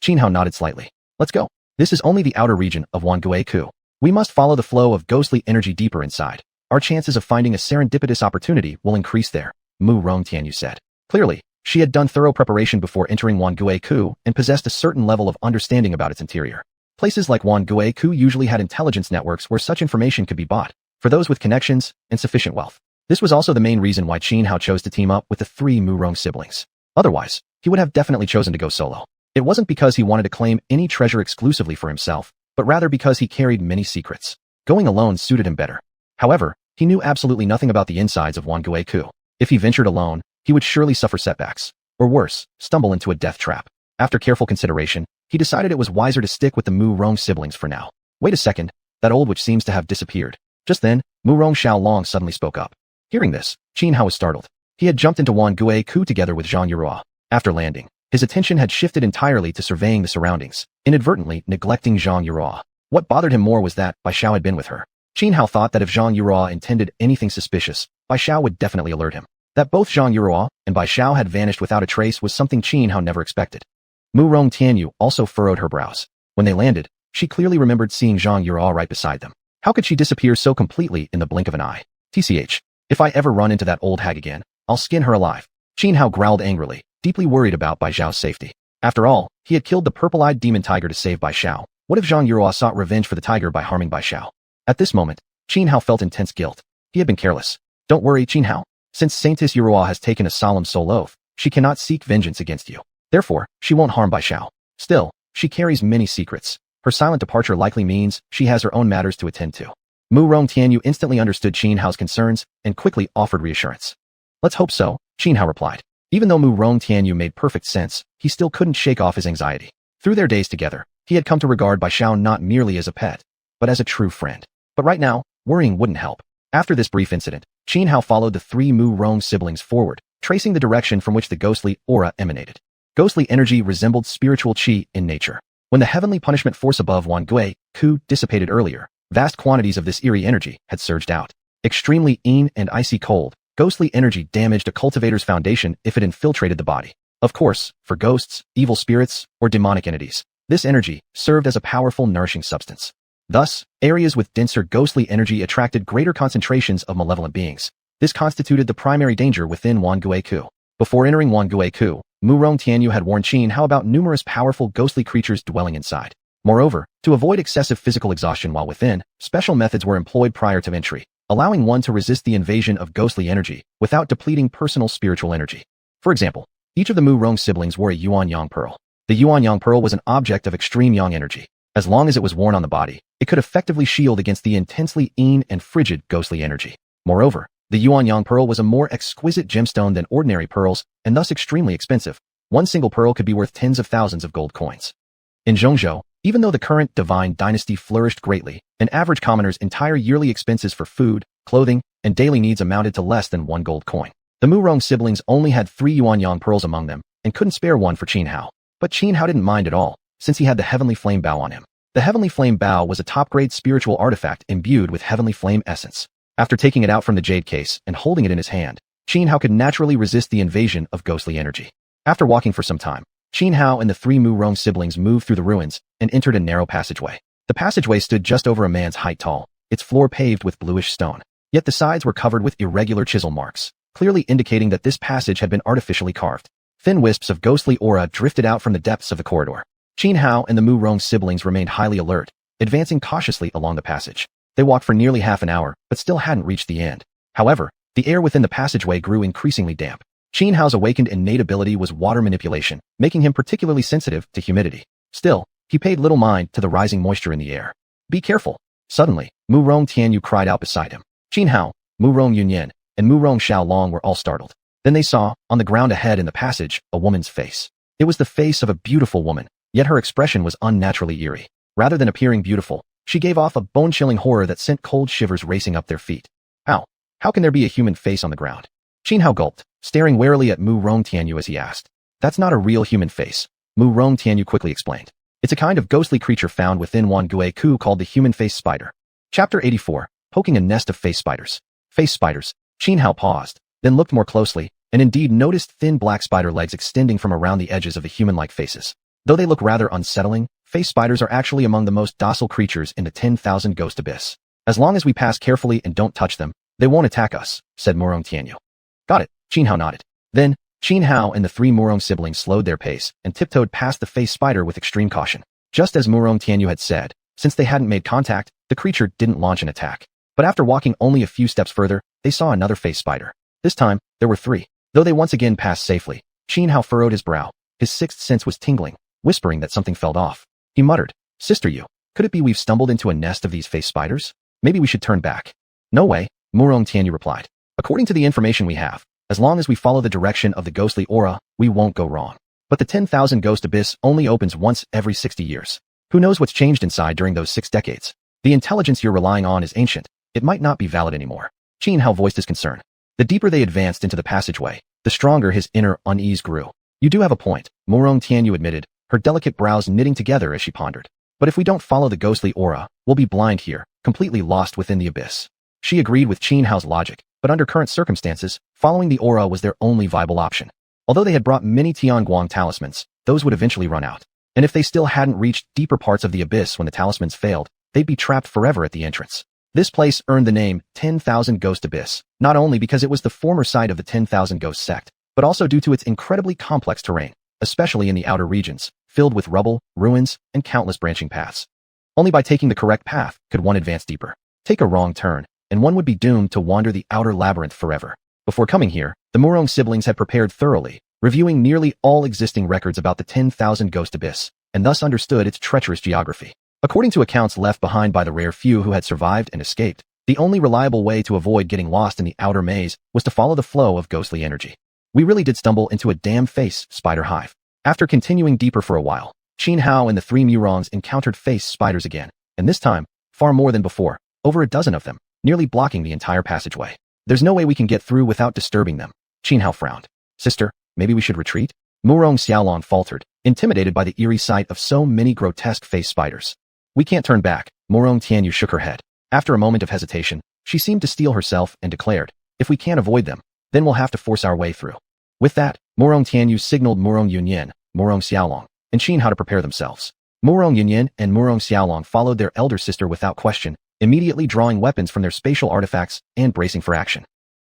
Xianhao nodded slightly. Let's go. This is only the outer region of Wangui. We must follow the flow of ghostly energy deeper inside. Our chances of finding a serendipitous opportunity will increase there, Mu-Rong Tianyu said. Clearly, she had done thorough preparation before entering Wangui and possessed a certain level of understanding about its interior. Places like Wangui usually had intelligence networks where such information could be bought, for those with connections and sufficient wealth. This was also the main reason why Xianhao chose to team up with the three Mu-Rong siblings. Otherwise, he would have definitely chosen to go solo. It wasn't because he wanted to claim any treasure exclusively for himself, but rather because he carried many secrets. Going alone suited him better. However, he knew absolutely nothing about the insides of Wangui. If he ventured alone, he would surely suffer setbacks, or worse, stumble into a death trap. After careful consideration, he decided it was wiser to stick with the Mu-Rong siblings for now. Wait a second, that old witch seems to have disappeared. Just then, Mu-Rong Xiaolong suddenly spoke up. Hearing this, Xianhao was startled. He had jumped into Wangui together with xuanhuan. After landing, his attention had shifted entirely to surveying the surroundings, inadvertently neglecting xuanhuan. What bothered him more was that Bai Xiao had been with her. Xianhao thought that if xuanhuan intended anything suspicious, Bai Xiao would definitely alert him. That both xuanhuan and Bai Xiao had vanished without a trace was something Xianhao never expected. Mu-Rong Tianyu also furrowed her brows. When they landed, she clearly remembered seeing xuanhuan right beside them. How could she disappear so completely in the blink of an eye? TCH, if I ever run into that old hag again, I'll skin her alive. Xianhao growled angrily, deeply worried about Bai Xiao's safety. After all, he had killed the purple-eyed demon tiger to save Bai Xiao. What if xuanhuan sought revenge for the tiger by harming Bai Xiao? At this moment, Xianhao felt intense guilt. He had been careless. Don't worry, Xianhao. Since Saintess Yuruo has taken a solemn soul oath, she cannot seek vengeance against you. Therefore, she won't harm Bai Xiao. Still, she carries many secrets. Her silent departure likely means she has her own matters to attend to. Mu-Rong Tianyu instantly understood Xianhao's concerns and quickly offered reassurance. Let's hope so, Xianhao replied. Even though Mu-Rong Tianyu made perfect sense, he still couldn't shake off his anxiety. Through their days together, he had come to regard Bai Xiao not merely as a pet, but as a true friend. But right now, worrying wouldn't help. After this brief incident, Xianhao followed the three Mu-Rong siblings forward, tracing the direction from which the ghostly aura emanated. Ghostly energy resembled spiritual qi in nature. When the heavenly punishment force above Wangui dissipated earlier, vast quantities of this eerie energy had surged out. Extremely and icy cold, ghostly energy damaged a cultivator's foundation if it infiltrated the body. Of course, for ghosts, evil spirits, or demonic entities, this energy served as a powerful nourishing substance. Thus, areas with denser ghostly energy attracted greater concentrations of malevolent beings. This constituted the primary danger within Wangui. Before entering Wangui, Mu-Rong Tianyu had warned Xianhao about numerous powerful ghostly creatures dwelling inside. Moreover, to avoid excessive physical exhaustion while within, special methods were employed prior to entry, allowing one to resist the invasion of ghostly energy without depleting personal spiritual energy. For example, each of the Mu-Rong siblings wore a xuanhuan pearl. The xuanhuan pearl was an object of extreme yang energy. As long as it was worn on the body, it could effectively shield against the intensely and frigid ghostly energy. Moreover, the xuanhuan pearl was a more exquisite gemstone than ordinary pearls and thus extremely expensive. One single pearl could be worth tens of thousands of gold coins. In Zhongzhou, even though the current divine dynasty flourished greatly, an average commoner's entire yearly expenses for food, clothing, and daily needs amounted to less than 1 gold coin. The Mu-Rong siblings only had 3 xuanhuan pearls among them and couldn't spare one for Xianhao. But Xianhao didn't mind at all, since he had the Heavenly Flame Bow on him. The Heavenly Flame Bow was a top-grade spiritual artifact imbued with Heavenly Flame essence. After taking it out from the jade case and holding it in his hand, Xianhao could naturally resist the invasion of ghostly energy. After walking for some time, Xianhao and the 3 Mu-Rong siblings moved through the ruins and entered a narrow passageway. The passageway stood just over a man's height tall, its floor paved with bluish stone. Yet the sides were covered with irregular chisel marks, clearly indicating that this passage had been artificially carved. Thin wisps of ghostly aura drifted out from the depths of the corridor. Xianhao and the Mu Rong siblings remained highly alert, advancing cautiously along the passage. They walked for nearly half an hour, but still hadn't reached the end. However, the air within the passageway grew increasingly damp. Xianhao's awakened innate ability was water manipulation, making him particularly sensitive to humidity. Still, he paid little mind to the rising moisture in the air. Be careful. Suddenly, Mu Rong Tianyu cried out beside him. Xianhao, Mu Rong Yunyan, and Mu Rong Xiaolong were all startled. Then they saw, on the ground ahead in the passage, a woman's face. It was the face of a beautiful woman, yet her expression was unnaturally eerie. Rather than appearing beautiful, she gave off a bone-chilling horror that sent cold shivers racing up their feet. How can there be a human face on the ground? Xianhao gulped, staring warily at Mu Rong Tianyu as he asked. That's not a real human face, Mu Rong Tianyu quickly explained. It's a kind of ghostly creature found within Wangue Ku called the human face spider. Chapter 84, Poking a Nest of Face Spiders. Face spiders. Xianhao paused, then looked more closely, and indeed noticed thin black spider legs extending from around the edges of the human-like faces. Though they look rather unsettling, face spiders are actually among the most docile creatures in the 10,000 Ghost Abyss. As long as we pass carefully and don't touch them, they won't attack us, said Mu Rong Tianyu. Got it, Xianhao nodded. Then, Xianhao and the three Mu Rong siblings slowed their pace and tiptoed past the face spider with extreme caution. Just as Mu Rong Tianyu had said, since they hadn't made contact, the creature didn't launch an attack. But after walking only a few steps further, they saw another face spider. This time, there were three. Though they once again passed safely, Xianhao furrowed his brow. His sixth sense was tingling, whispering that something fell off. He muttered, Sister Yu, could it be we've stumbled into a nest of these face spiders? Maybe we should turn back. No way, Mu Rong Tianyu replied. According to the information we have, as long as we follow the direction of the ghostly aura, we won't go wrong. But the 10,000 Ghost Abyss only opens once every 60 years. Who knows what's changed inside during those 6 decades? The intelligence you're relying on is ancient. It might not be valid anymore. Xianhao voiced his concern. The deeper they advanced into the passageway, the stronger his inner unease grew. You do have a point, Mu Rong Tianyu admitted, her delicate brows knitting together as she pondered. But if we don't follow the ghostly aura, we'll be blind here, completely lost within the abyss. She agreed with Xianhao's logic, but under current circumstances, following the aura was their only viable option. Although they had brought many Tianguang talismans, those would eventually run out. And if they still hadn't reached deeper parts of the abyss when the talismans failed, they'd be trapped forever at the entrance. This place earned the name 10,000 Ghost Abyss, not only because it was the former site of the 10,000 Ghost sect, but also due to its incredibly complex terrain, especially in the outer regions, filled with rubble, ruins, and countless branching paths. Only by taking the correct path could one advance deeper. Take a wrong turn, and one would be doomed to wander the outer labyrinth forever. Before coming here, the Mu Rong siblings had prepared thoroughly, reviewing nearly all existing records about the 10,000 Ghost Abyss, and thus understood its treacherous geography. According to accounts left behind by the rare few who had survived and escaped, the only reliable way to avoid getting lost in the outer maze was to follow the flow of ghostly energy. We really did stumble into a damn face spider hive. After continuing deeper for a while, Xianhao and the three Mu Rongs encountered face spiders again, and this time, far more than before, over a dozen of them, nearly blocking the entire passageway. There's no way we can get through without disturbing them. Xianhao frowned. Sister, maybe we should retreat? Mu Rong Xiaolong faltered, intimidated by the eerie sight of so many grotesque face spiders. We can't turn back, Mu Rong Tianyu shook her head. After a moment of hesitation, she seemed to steel herself and declared, if we can't avoid them, then we'll have to force our way through. With that, Mu Rong Tianyu signaled Mu Rong Yunyan, Mu Rong Xiaolong, and Xianhao to prepare themselves. Mu Rong Yunyan and Mu Rong Xiaolong followed their elder sister without question, immediately drawing weapons from their spatial artifacts and bracing for action.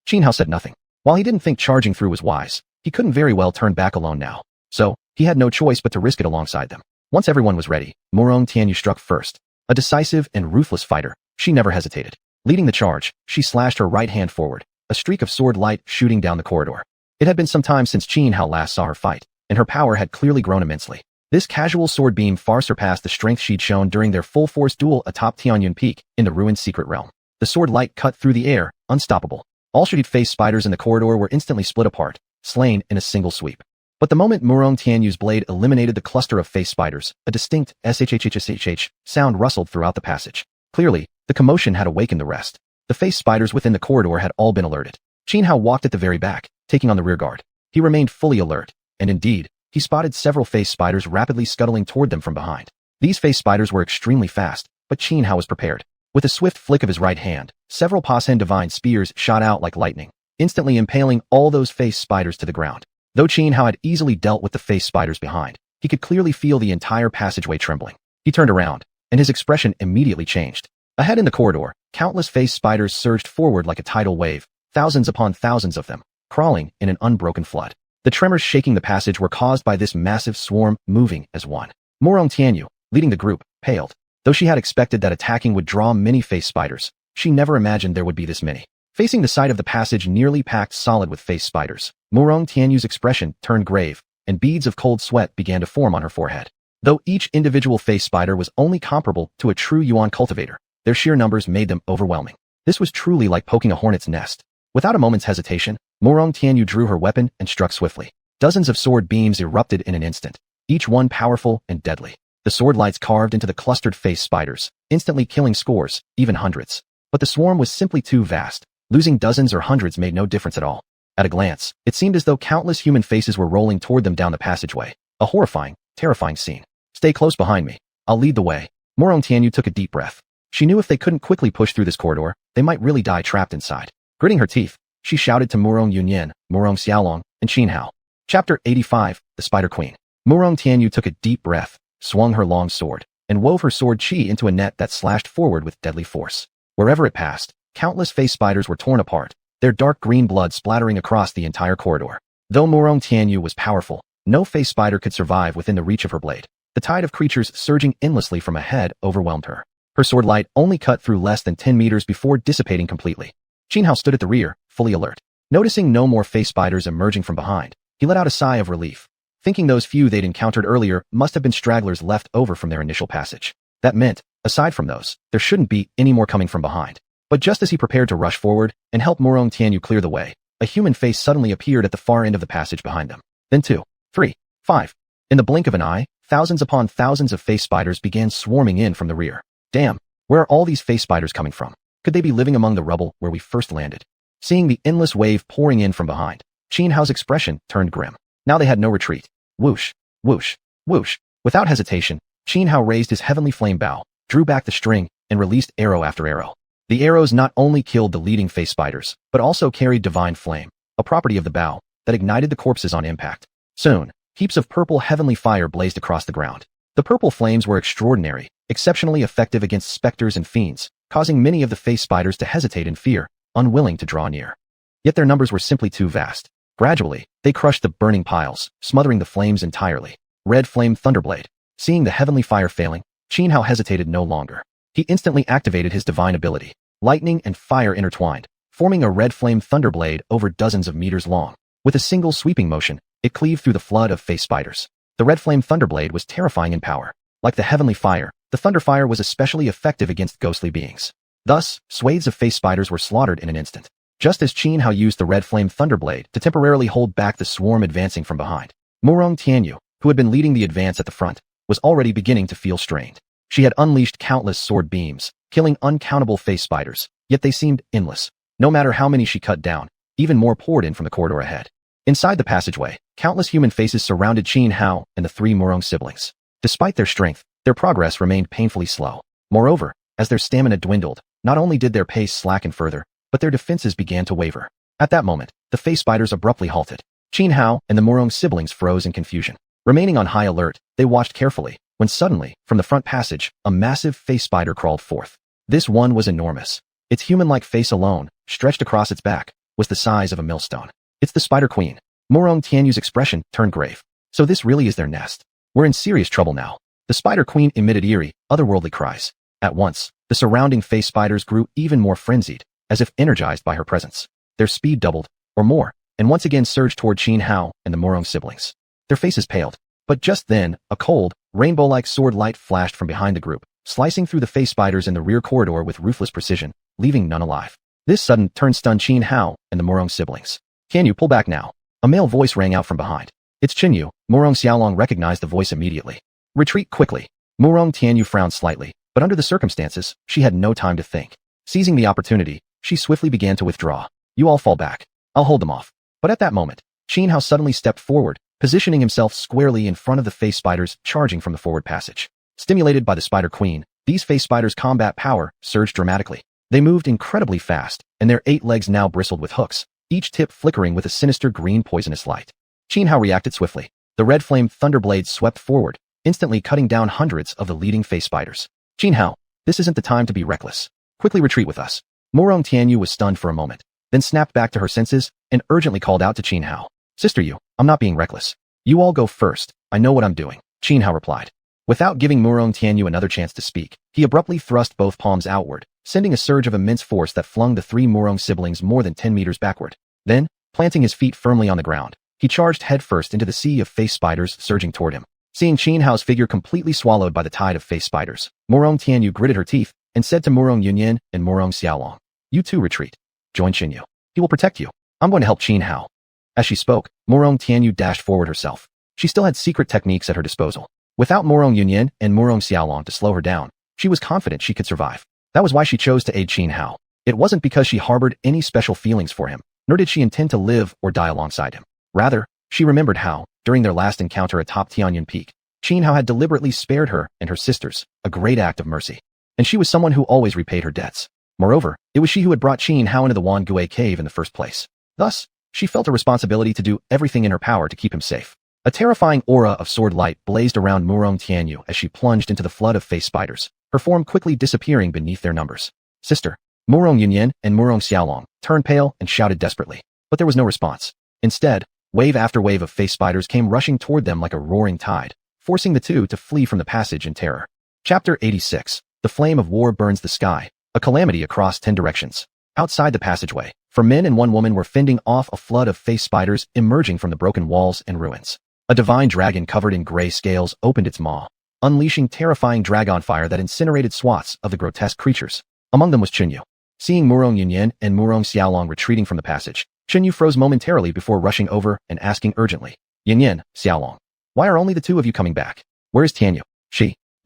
Xianhao said nothing. While he didn't think charging through was wise, he couldn't very well turn back alone now. So, he had no choice but to risk it alongside them. Once everyone was ready, Mu Rong Tianyu struck first. A decisive and ruthless fighter, she never hesitated. Leading the charge, she slashed her right hand forward, a streak of sword light shooting down the corridor. It had been some time since Xianhao last saw her fight, and her power had clearly grown immensely. This casual sword beam far surpassed the strength she'd shown during their full-force duel atop Tianyun Peak in the ruined secret realm. The sword light cut through the air, unstoppable. All should-face spiders in the corridor were instantly split apart, slain in a single sweep. But the moment Mu Rong Tianyu's blade eliminated the cluster of face spiders, a distinct shhhhhh sound rustled throughout the passage. Clearly, the commotion had awakened the rest. The face spiders within the corridor had all been alerted. Xianhao walked at the very back, taking on the rear guard. He remained fully alert, and indeed, he spotted several face spiders rapidly scuttling toward them from behind. These face spiders were extremely fast, but Xianhao was prepared. With a swift flick of his right hand, several Pasen divine spears shot out like lightning, instantly impaling all those face spiders to the ground. Though Xianhao had easily dealt with the face spiders behind, he could clearly feel the entire passageway trembling. He turned around, and his expression immediately changed. Ahead in the corridor, countless face spiders surged forward like a tidal wave, thousands upon thousands of them, crawling in an unbroken flood. The tremors shaking the passage were caused by this massive swarm moving as one. Morong Tianyu, leading the group, paled. Though she had expected that attacking would draw many face spiders, she never imagined there would be this many. Facing the side of the passage nearly packed solid with face spiders, Morong Tianyu's expression turned grave, and beads of cold sweat began to form on her forehead. Though each individual face spider was only comparable to a true yuan cultivator, their sheer numbers made them overwhelming. This was truly like poking a hornet's nest. Without a moment's hesitation, Morong Tianyu drew her weapon and struck swiftly. Dozens of sword beams erupted in an instant, each one powerful and deadly. The sword lights carved into the clustered face spiders, instantly killing scores, even hundreds. But the swarm was simply too vast. Losing dozens or hundreds made no difference at all. At a glance, it seemed as though countless human faces were rolling toward them down the passageway. A horrifying, terrifying scene. Stay close behind me. I'll lead the way. Morong Tianyu took a deep breath. She knew if they couldn't quickly push through this corridor, they might really die trapped inside. Gritting her teeth, she shouted to Morong Yunyan, Morong Xiaolong, and Qinhao. Chapter 85, The Spider Queen. Morong Tianyu took a deep breath, swung her long sword, and wove her sword qi into a net that slashed forward with deadly force. Wherever it passed, countless face spiders were torn apart, their dark green blood splattering across the entire corridor. Though Morong Tianyu was powerful, no face spider could survive within the reach of her blade. The tide of creatures surging endlessly from ahead overwhelmed her. Her sword light only cut through less than 10 meters before dissipating completely. Qinhao stood at the rear, fully alert. Noticing no more face spiders emerging from behind, he let out a sigh of relief, thinking those few they'd encountered earlier must have been stragglers left over from their initial passage. That meant, aside from those, there shouldn't be any more coming from behind. But just as he prepared to rush forward and help Morong Tianyu clear the way, a human face suddenly appeared at the far end of the passage behind them. Then 2, 3, 5. In the blink of an eye, thousands upon thousands of face spiders began swarming in from the rear. Damn, where are all these face spiders coming from? Could they be living among the rubble where we first landed? Seeing the endless wave pouring in from behind, Qinhao's expression turned grim. Now they had no retreat. Whoosh, whoosh, whoosh. Without hesitation, Qinhao raised his heavenly flame bow, drew back the string, and released arrow after arrow. The arrows not only killed the leading face spiders, but also carried divine flame, a property of the bow, that ignited the corpses on impact. Soon, heaps of purple heavenly fire blazed across the ground. The purple flames were extraordinary, exceptionally effective against specters and fiends, causing many of the face spiders to hesitate in fear, unwilling to draw near. Yet their numbers were simply too vast. Gradually, they crushed the burning piles, smothering the flames entirely. Red Flame Thunderblade. Seeing the heavenly fire failing, Qinhao hesitated no longer. He instantly activated his divine ability. Lightning and fire intertwined, forming a red flame thunderblade over dozens of meters long. With a single sweeping motion, it cleaved through the flood of face spiders. The red flame thunderblade was terrifying in power. Like the heavenly fire, the thunderfire was especially effective against ghostly beings. Thus, swathes of face spiders were slaughtered in an instant. Just as Qinhao used the red flame thunderblade to temporarily hold back the swarm advancing from behind, Morong Tianyu, who had been leading the advance at the front, was already beginning to feel strained. She had unleashed countless sword beams, killing uncountable face spiders, yet they seemed endless. No matter how many she cut down, even more poured in from the corridor ahead. Inside the passageway, countless human faces surrounded Qinhao and the 3 Morong siblings. Despite their strength, their progress remained painfully slow. Moreover, as their stamina dwindled, not only did their pace slacken further, but their defenses began to waver. At that moment, the face spiders abruptly halted. Qinhao and the Morong siblings froze in confusion. Remaining on high alert, they watched carefully, when suddenly, from the front passage, a massive face spider crawled forth. This one was enormous. Its human-like face alone, stretched across its back, was the size of a millstone. It's the Spider Queen. Morong Tianyu's expression turned grave. So this really is their nest. We're in serious trouble now. The Spider Queen emitted eerie, otherworldly cries. At once, the surrounding face spiders grew even more frenzied, as if energized by her presence. Their speed doubled, or more, and once again surged toward Qinhao and the Morong siblings. Their faces paled. But just then, a cold, rainbow-like sword light flashed from behind the group, slicing through the face spiders in the rear corridor with ruthless precision, leaving none alive. This sudden turn stunned Qinhao and the Morong siblings. Can you pull back now? A male voice rang out from behind. It's Qinyu. Morong Xiaolong recognized the voice immediately. Retreat quickly. Morong Tianyu frowned slightly, but under the circumstances, she had no time to think. Seizing the opportunity, she swiftly began to withdraw. You all fall back. I'll hold them off. But at that moment, Qinhao suddenly stepped forward, positioning himself squarely in front of the face spiders charging from the forward passage. Stimulated by the Spider Queen, these face spiders' combat power surged dramatically. They moved incredibly fast, and their 8 legs now bristled with hooks, each tip flickering with a sinister green poisonous light. Qinhao reacted swiftly. The red flame thunderblade swept forward, instantly cutting down hundreds of the leading face spiders. Qinhao, This isn't the time to be reckless. Quickly retreat with us. Murong Tianyu was stunned for a moment, then snapped back to her senses and urgently called out to Qin Hao. Sister Yu, I'm not being reckless. You all go first. I know what I'm doing, Qin Hao replied. Without giving Murong Tianyu another chance to speak, he abruptly thrust both palms outward, sending a surge of immense force that flung the three Murong siblings more than 10 meters backward. Then, planting his feet firmly on the ground, he charged headfirst into the sea of face spiders surging toward him. Seeing Qin Hao's figure completely swallowed by the tide of face spiders, Murong Tianyu gritted her teeth and said to Murong Yunyan and Murong Xiaolong, "You too retreat. Join Qin Yu. He will protect you. I'm going to help Qin Hao." As she spoke, Murong Tianyu dashed forward herself. She still had secret techniques at her disposal. Without Murong Yunyan and Murong Xiaolong to slow her down, she was confident she could survive. That was why she chose to aid Qin Hao. It wasn't because she harbored any special feelings for him, nor did she intend to live or die alongside him. Rather, she remembered how, during their last encounter atop Tianyan Peak, Qin Hao had deliberately spared her and her sisters, a great act of mercy. And she was someone who always repaid her debts. Moreover, it was she who had brought Qin Hao into the Wangui cave in the first place. Thus, she felt a responsibility to do everything in her power to keep him safe. A terrifying aura of sword light blazed around Murong Tianyu as she plunged into the flood of face spiders, her form quickly disappearing beneath their numbers. Sister, Murong Yunyan and Murong Xiaolong turned pale and shouted desperately, but there was no response. Instead, wave after wave of face spiders came rushing toward them like a roaring tide, forcing the two to flee from the passage in terror. Chapter 86. The flame of war burns the sky, a calamity across 10 directions. Outside the passageway, 4 men and 1 woman were fending off a flood of face spiders emerging from the broken walls and ruins. A divine dragon covered in gray scales opened its maw, unleashing terrifying dragon fire that incinerated swaths of the grotesque creatures. Among them was Qin Yu. Seeing Murong Yunyan and Murong Xiaolong retreating from the passage, Qin Yu froze momentarily before rushing over and asking urgently, "Yunyan, Xiaolong, why are only the 2 of you coming back? Where is Tianyu?"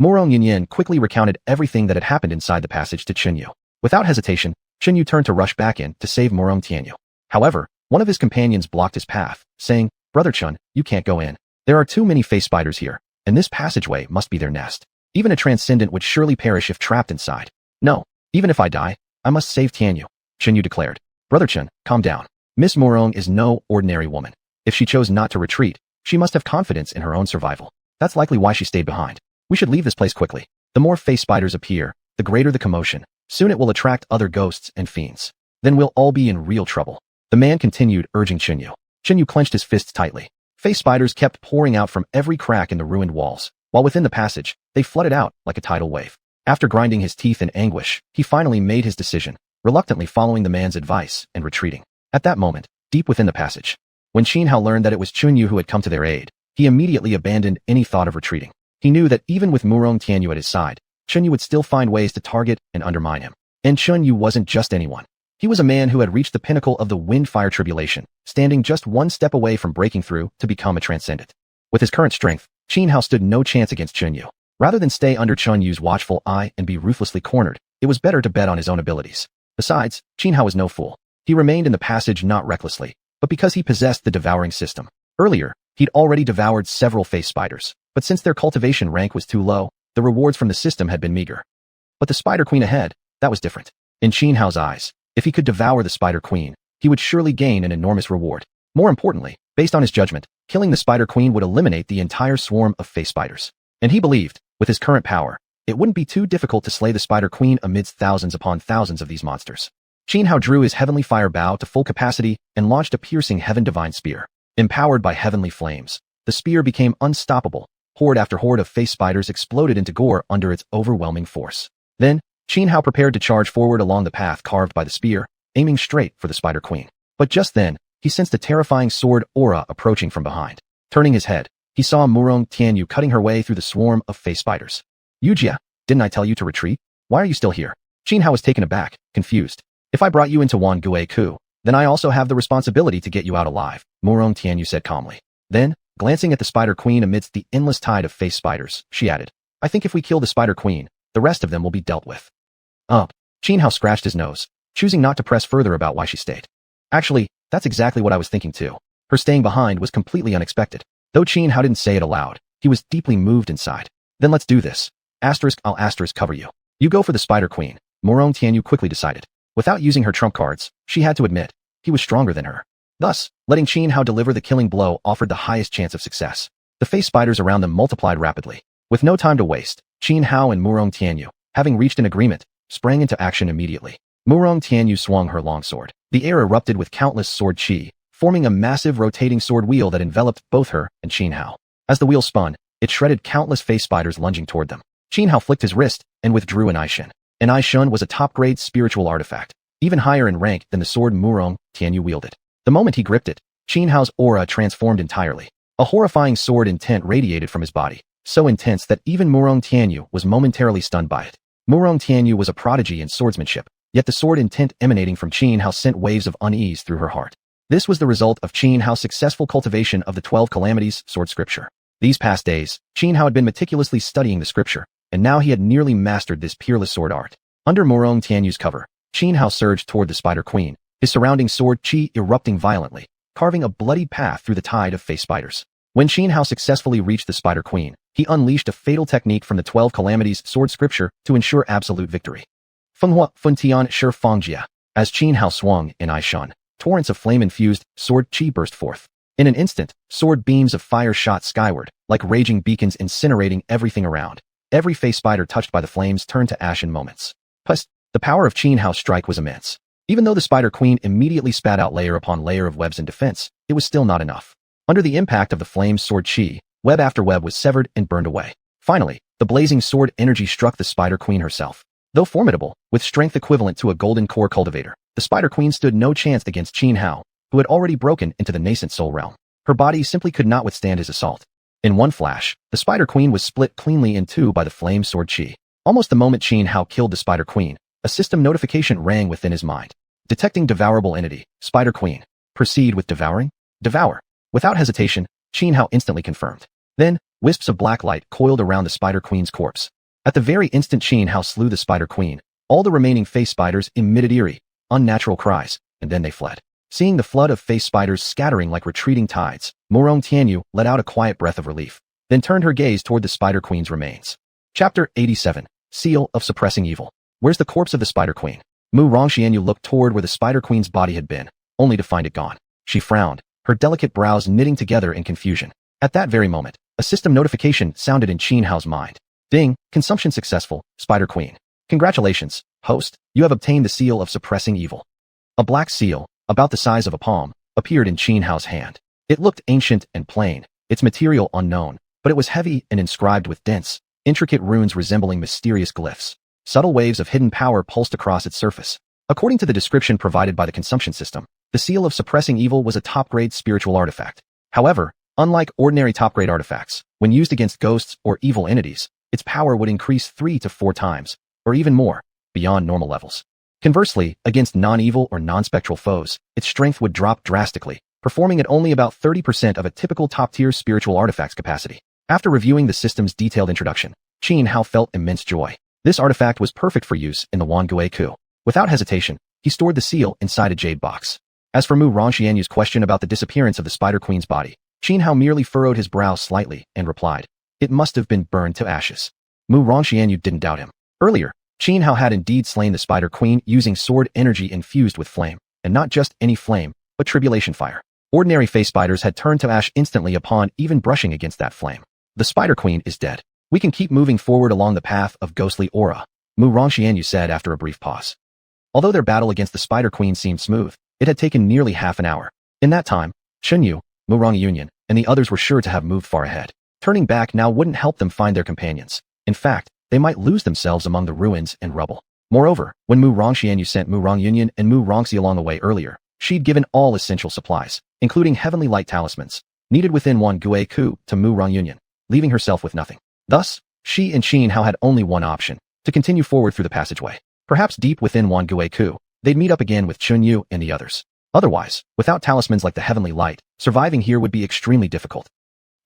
Murong Yunyan quickly recounted everything that had happened inside the passage to Qin Yu. Without hesitation, Qin Yu turned to rush back in to save Murong Tianyu. However, one of his companions blocked his path, saying, "Brother Chun, you can't go in. There are too many face spiders here, and this passageway must be their nest. Even a transcendent would surely perish if trapped inside. No, even if I die, I must save Tianyu," Qin Yu declared. "Brother Chun, calm down. Miss Murong is no ordinary woman. If she chose not to retreat, she must have confidence in her own survival. That's likely why she stayed behind. We should leave this place quickly. The more face spiders appear, the greater the commotion. Soon it will attract other ghosts and fiends. Then we'll all be in real trouble." The man continued urging Qin Yu. Qin Yu clenched his fists tightly. Face spiders kept pouring out from every crack in the ruined walls, while within the passage, they flooded out like a tidal wave. After grinding his teeth in anguish, he finally made his decision, reluctantly following the man's advice and retreating. At that moment, deep within the passage, when Qin Hao learned that it was Qin Yu who had come to their aid, he immediately abandoned any thought of retreating. He knew that even with Murong Tianyu at his side, Qin Yu would still find ways to target and undermine him. And Qin Yu wasn't just anyone. He was a man who had reached the pinnacle of the wind-fire tribulation, standing just 1 step away from breaking through to become a transcendent. With his current strength, Qin Hao stood no chance against Qin Yu. Rather than stay under Qin Yu's watchful eye and be ruthlessly cornered, it was better to bet on his own abilities. Besides, Qin Hao was no fool. He remained in the passage not recklessly, but because he possessed the devouring system. Earlier, he'd already devoured several face spiders, but since their cultivation rank was too low, the rewards from the system had been meager. But the Spider Queen ahead, that was different. In Qin Hao's eyes, if he could devour the Spider Queen, he would surely gain an enormous reward. More importantly, based on his judgment, killing the Spider Queen would eliminate the entire swarm of face spiders. And he believed, with his current power, it wouldn't be too difficult to slay the Spider Queen amidst thousands upon thousands of these monsters. Qin Hao drew his heavenly fire bow to full capacity and launched a piercing heaven divine spear. Empowered by heavenly flames, the spear became unstoppable. Horde after horde of face spiders exploded into gore under its overwhelming force. Then, Qin Hao prepared to charge forward along the path carved by the spear, aiming straight for the Spider Queen. But just then, he sensed a terrifying sword aura approaching from behind. Turning his head, he saw Murong Tianyu cutting her way through the swarm of face spiders. "Yujia, didn't I tell you to retreat? Why are you still here?" Qin Hao was taken aback, confused. "If I brought you into Wangui, then I also have the responsibility to get you out alive," Murong Tianyu said calmly. Then, glancing at the Spider Queen amidst the endless tide of face spiders, she added, "I think if we kill the Spider Queen, the rest of them will be dealt with." Qin Hao scratched his nose, choosing not to press further about why she stayed. "Actually, that's exactly what I was thinking too." Her staying behind was completely unexpected. Though Qin Hao didn't say it aloud, he was deeply moved inside. "Then let's do this. I'll cover you. You go for the Spider Queen," Murong Tianyu quickly decided. Without using her trump cards, she had to admit, he was stronger than her. Thus, letting Qin Hao deliver the killing blow offered the highest chance of success. The face spiders around them multiplied rapidly. With no time to waste, Qin Hao and Murong Tianyu, having reached an agreement, sprang into action immediately. Murong Tianyu swung her longsword. The air erupted with countless sword qi, forming a massive rotating sword wheel that enveloped both her and Qin Hao. As the wheel spun, it shredded countless face spiders lunging toward them. Qin Hao flicked his wrist and withdrew an xiuxian. An xiuxian was a top-grade spiritual artifact, even higher in rank than the sword Murong Tianyu wielded. The moment he gripped it, Qin Hao's aura transformed entirely. A horrifying sword intent radiated from his body, so intense that even Murong Tianyu was momentarily stunned by it. Murong Tianyu was a prodigy in swordsmanship, yet the sword intent emanating from Qin Hao sent waves of unease through her heart. This was the result of Qin Hao's successful cultivation of the 12 calamities sword scripture. These past days, Qin Hao had been meticulously studying the scripture, and now he had nearly mastered this peerless sword art. Under Murong Tianyu's cover, Qin Hao surged toward the Spider Queen, his surrounding sword qi erupting violently, carving a bloodied path through the tide of face spiders. When Qin Hao successfully reached the Spider Queen, he unleashed a fatal technique from the 12 calamities sword scripture to ensure absolute victory. Fenghua Funtian Shi Fangjia. As Qin Hao swung in xiuxian, torrents of flame-infused sword qi burst forth. In an instant, sword beams of fire shot skyward, like raging beacons incinerating everything around. Every face spider touched by the flames turned to ash in moments. Plus, the power of Qin Hao's strike was immense. Even though the Spider Queen immediately spat out layer upon layer of webs in defense, it was still not enough. Under the impact of the flame's sword qi, web after web was severed and burned away. Finally, the blazing sword energy struck the Spider Queen herself. Though formidable, with strength equivalent to a golden core cultivator, the Spider Queen stood no chance against Qin Hao, who had already broken into the nascent soul realm. Her body simply could not withstand his assault. In one flash, the Spider Queen was split cleanly in two by the flame sword qi. Almost the moment Qin Hao killed the Spider Queen, a system notification rang within his mind. Detecting devourable entity, Spider Queen. Proceed with devouring? Devour. Without hesitation, Qin Hao instantly confirmed. Then, wisps of black light coiled around the Spider Queen's corpse. At the very instant Qin Hao slew the Spider Queen, all the remaining face spiders emitted eerie, unnatural cries, and then they fled. Seeing the flood of face spiders scattering like retreating tides, Murong Tianyu let out a quiet breath of relief, then turned her gaze toward the Spider Queen's remains. Chapter 87. Seal of Suppressing Evil. Where's the corpse of the Spider Queen? Murong Tianyu looked toward where the Spider Queen's body had been, only to find it gone. She frowned, her delicate brows knitting together in confusion. At that very moment, a system notification sounded in Qin Hao's mind. Ding, consumption successful, Spider Queen. Congratulations, host, you have obtained the Seal of Suppressing Evil. A black seal, about the size of a palm, appeared in Qin Hao's hand. It looked ancient and plain, its material unknown, but it was heavy and inscribed with dense, intricate runes resembling mysterious glyphs. Subtle waves of hidden power pulsed across its surface. According to the description provided by the consumption system, the Seal of Suppressing Evil was a top-grade spiritual artifact. However, unlike ordinary top-grade artifacts, when used against ghosts or evil entities, its power would increase 3 to 4 times, or even more, beyond normal levels. Conversely, against non-evil or non-spectral foes, its strength would drop drastically, performing at only about 30% of a typical top-tier spiritual artifact's capacity. After reviewing the system's detailed introduction, Qin Hao felt immense joy. This artifact was perfect for use in the Wonderland coup. Without hesitation, he stored the seal inside a jade box. As for Murong Tianyu's question about the disappearance of the Spider Queen's body, Qin Hao merely furrowed his brow slightly and replied, "It must have been burned to ashes." Murong Tianyu didn't doubt him. Earlier, Qin Hao had indeed slain the Spider Queen using sword energy infused with flame, and not just any flame, but tribulation fire. Ordinary face spiders had turned to ash instantly upon even brushing against that flame. The Spider Queen is dead. We can keep moving forward along the path of ghostly aura, Murong Tianyu said after a brief pause. Although their battle against the Spider Queen seemed smooth, it had taken nearly half an hour. In that time, Xunyu, Murong Union, and the others were sure to have moved far ahead. Turning back now wouldn't help them find their companions. In fact, they might lose themselves among the ruins and rubble. Moreover, when Murong Tianyu sent Murong Union and Murongxi along the way earlier, she'd given all essential supplies, including heavenly light talismans, needed within one Gue Ku to Murong Union, leaving herself with nothing. Thus, she and Qin Hao had only one option, to continue forward through the passageway. Perhaps deep within one Gue Ku, they'd meet up again with Xunyu and the others. Otherwise, without talismans like the heavenly light, surviving here would be extremely difficult.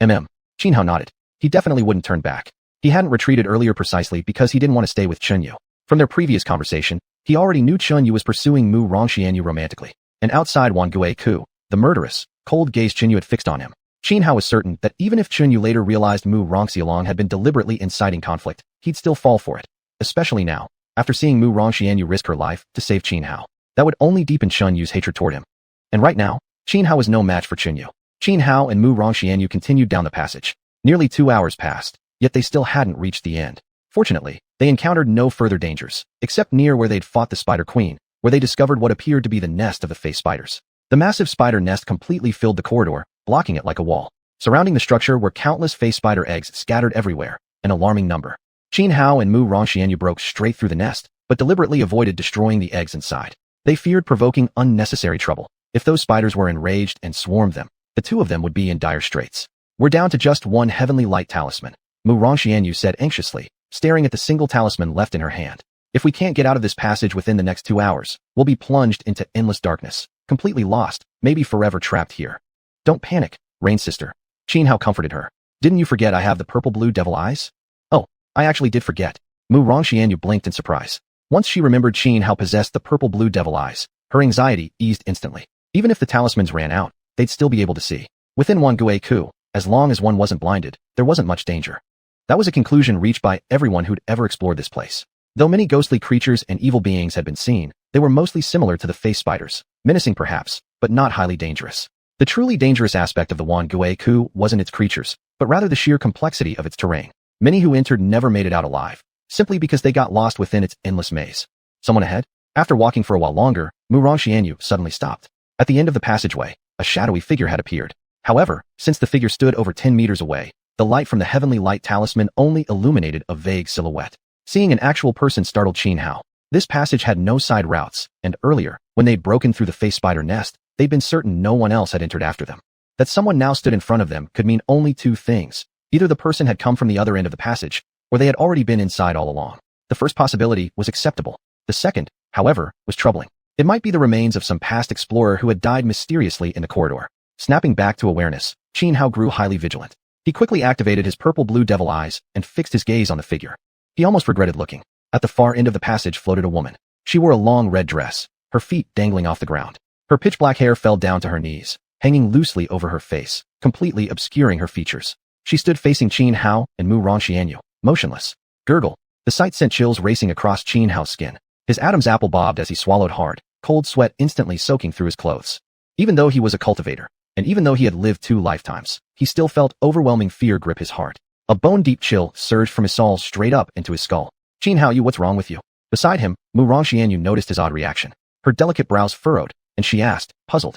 Qin Hao nodded. He definitely wouldn't turn back. He hadn't retreated earlier precisely because he didn't want to stay with Xunyu. From their previous conversation, he already knew Xunyu was pursuing Murong Tianyu romantically, and outside Wan Gue Ku, the murderous, cold gaze Xunyu had fixed on him. Qin Hao was certain that even if Xunyu later realized Murong Xialong had been deliberately inciting conflict, he'd still fall for it. Especially now, after seeing Murong Tianyu risk her life to save Qin Hao. That would only deepen Xunyu's hatred toward him. And right now, Qin Hao was no match for Xunyu. Qin Hao and Murong Tianyu continued down the passage. Nearly 2 hours passed, yet they still hadn't reached the end. Fortunately, they encountered no further dangers, except near where they'd fought the Spider Queen, where they discovered what appeared to be the nest of the face spiders. The massive spider nest completely filled the corridor, blocking it like a wall. Surrounding the structure were countless face spider eggs scattered everywhere, an alarming number. Xuanhuan and Mu Rongxianyu broke straight through the nest, but deliberately avoided destroying the eggs inside. They feared provoking unnecessary trouble. If those spiders were enraged and swarmed them, the two of them would be in dire straits. We're down to just one heavenly light talisman, Mu Rongxianyu said anxiously, staring at the single talisman left in her hand. If we can't get out of this passage within the next 2 hours, we'll be plunged into endless darkness, completely lost, maybe forever trapped here. Don't panic, Rain's sister. Xianhao comforted her. Didn't you forget I have the purple-blue devil eyes? Oh, I actually did forget. Mu Rongxianyu blinked in surprise. Once she remembered Xianhao possessed the purple-blue devil eyes, her anxiety eased instantly. Even if the talismans ran out, they'd still be able to see. Within Wonderland, as long as one wasn't blinded, there wasn't much danger. That was a conclusion reached by everyone who'd ever explored this place. Though many ghostly creatures and evil beings had been seen, they were mostly similar to the face spiders, menacing perhaps, but not highly dangerous. The truly dangerous aspect of the Wonderland wasn't its creatures, but rather the sheer complexity of its terrain. Many who entered never made it out alive, simply because they got lost within its endless maze. Someone ahead? After walking for a while longer, Mu Rongxianyu suddenly stopped. At the end of the passageway, a shadowy figure had appeared. However, since the figure stood over 10 meters away, the light from the heavenly light talisman only illuminated a vague silhouette. Seeing an actual person startled Xianhao. This passage had no side routes, and earlier, when they'd broken through the face spider nest, they'd been certain no one else had entered after them. That someone now stood in front of them could mean only two things. Either the person had come from the other end of the passage, or they had already been inside all along. The first possibility was acceptable. The second, however, was troubling. It might be the remains of some past explorer who had died mysteriously in the corridor. Snapping back to awareness, Xianhao grew highly vigilant. He quickly activated his purple-blue devil eyes and fixed his gaze on the figure. He almost regretted looking. At the far end of the passage floated a woman. She wore a long red dress, her feet dangling off the ground. Her pitch-black hair fell down to her knees, hanging loosely over her face, completely obscuring her features. She stood facing Xianhao and Mu Rongxianyu, motionless. Gurgle. The sight sent chills racing across Xianhao's skin. His Adam's apple bobbed as he swallowed hard, cold sweat instantly soaking through his clothes. Even though he was a cultivator, and even though he had lived 2 lifetimes, he still felt overwhelming fear grip his heart. A bone-deep chill surged from his soul straight up into his skull. Xianhao, what's wrong with you? Beside him, Mu Rongxianyu noticed his odd reaction. Her delicate brows furrowed, and she asked, puzzled.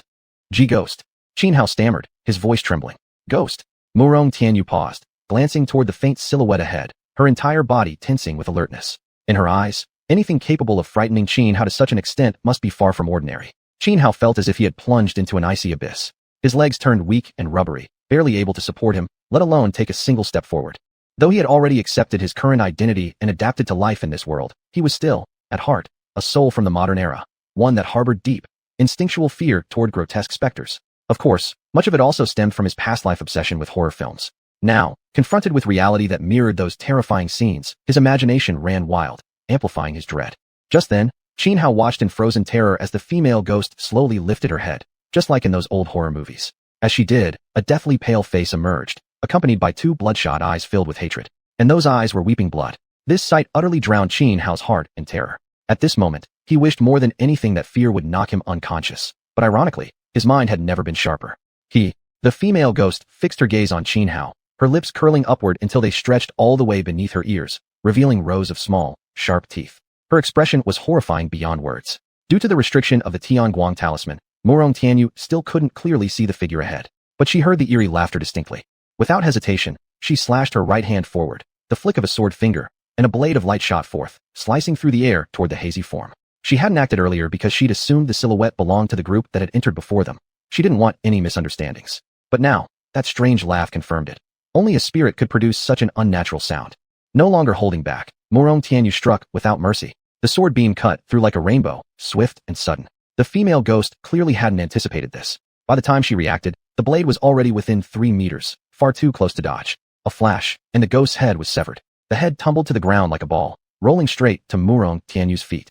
Ghost. Xianhao stammered, his voice trembling. Ghost. Mu Rongxianyu paused, glancing toward the faint silhouette ahead, her entire body tensing with alertness. In her eyes, anything capable of frightening Xianhao to such an extent must be far from ordinary. Xianhao felt as if he had plunged into an icy abyss. His legs turned weak and rubbery, barely able to support him, let alone take a single step forward. Though he had already accepted his current identity and adapted to life in this world, he was still, at heart, a soul from the modern era, one that harbored deep, instinctual fear toward grotesque specters. Of course, much of it also stemmed from his past life obsession with horror films. Now, confronted with reality that mirrored those terrifying scenes, his imagination ran wild, amplifying his dread. Just then, Xianhao watched in frozen terror as the female ghost slowly lifted her head, just like in those old horror movies. As she did, a deathly pale face emerged, accompanied by 2 bloodshot eyes filled with hatred. And those eyes were weeping blood. This sight utterly drowned Xianhao's heart in terror. At this moment, he wished more than anything that fear would knock him unconscious. But ironically, his mind had never been sharper. The female ghost, fixed her gaze on Xianhao, her lips curling upward until they stretched all the way beneath her ears, revealing rows of small, sharp teeth. Her expression was horrifying beyond words. Due to the restriction of the Tianguang talisman, Mu Rongxianyu still couldn't clearly see the figure ahead. But she heard the eerie laughter distinctly. Without hesitation, she slashed her right hand forward, the flick of a sword finger, and a blade of light shot forth, slicing through the air toward the hazy form. She hadn't acted earlier because she'd assumed the silhouette belonged to the group that had entered before them. She didn't want any misunderstandings. But now, that strange laugh confirmed it. Only a spirit could produce such an unnatural sound. No longer holding back, Mu Rongxianyu struck without mercy. The sword beam cut through like a rainbow, swift and sudden. The female ghost clearly hadn't anticipated this. By the time she reacted, the blade was already within 3 meters, far too close to dodge. A flash, and the ghost's head was severed. The head tumbled to the ground like a ball, rolling straight to Mu Rongxianyu's feet.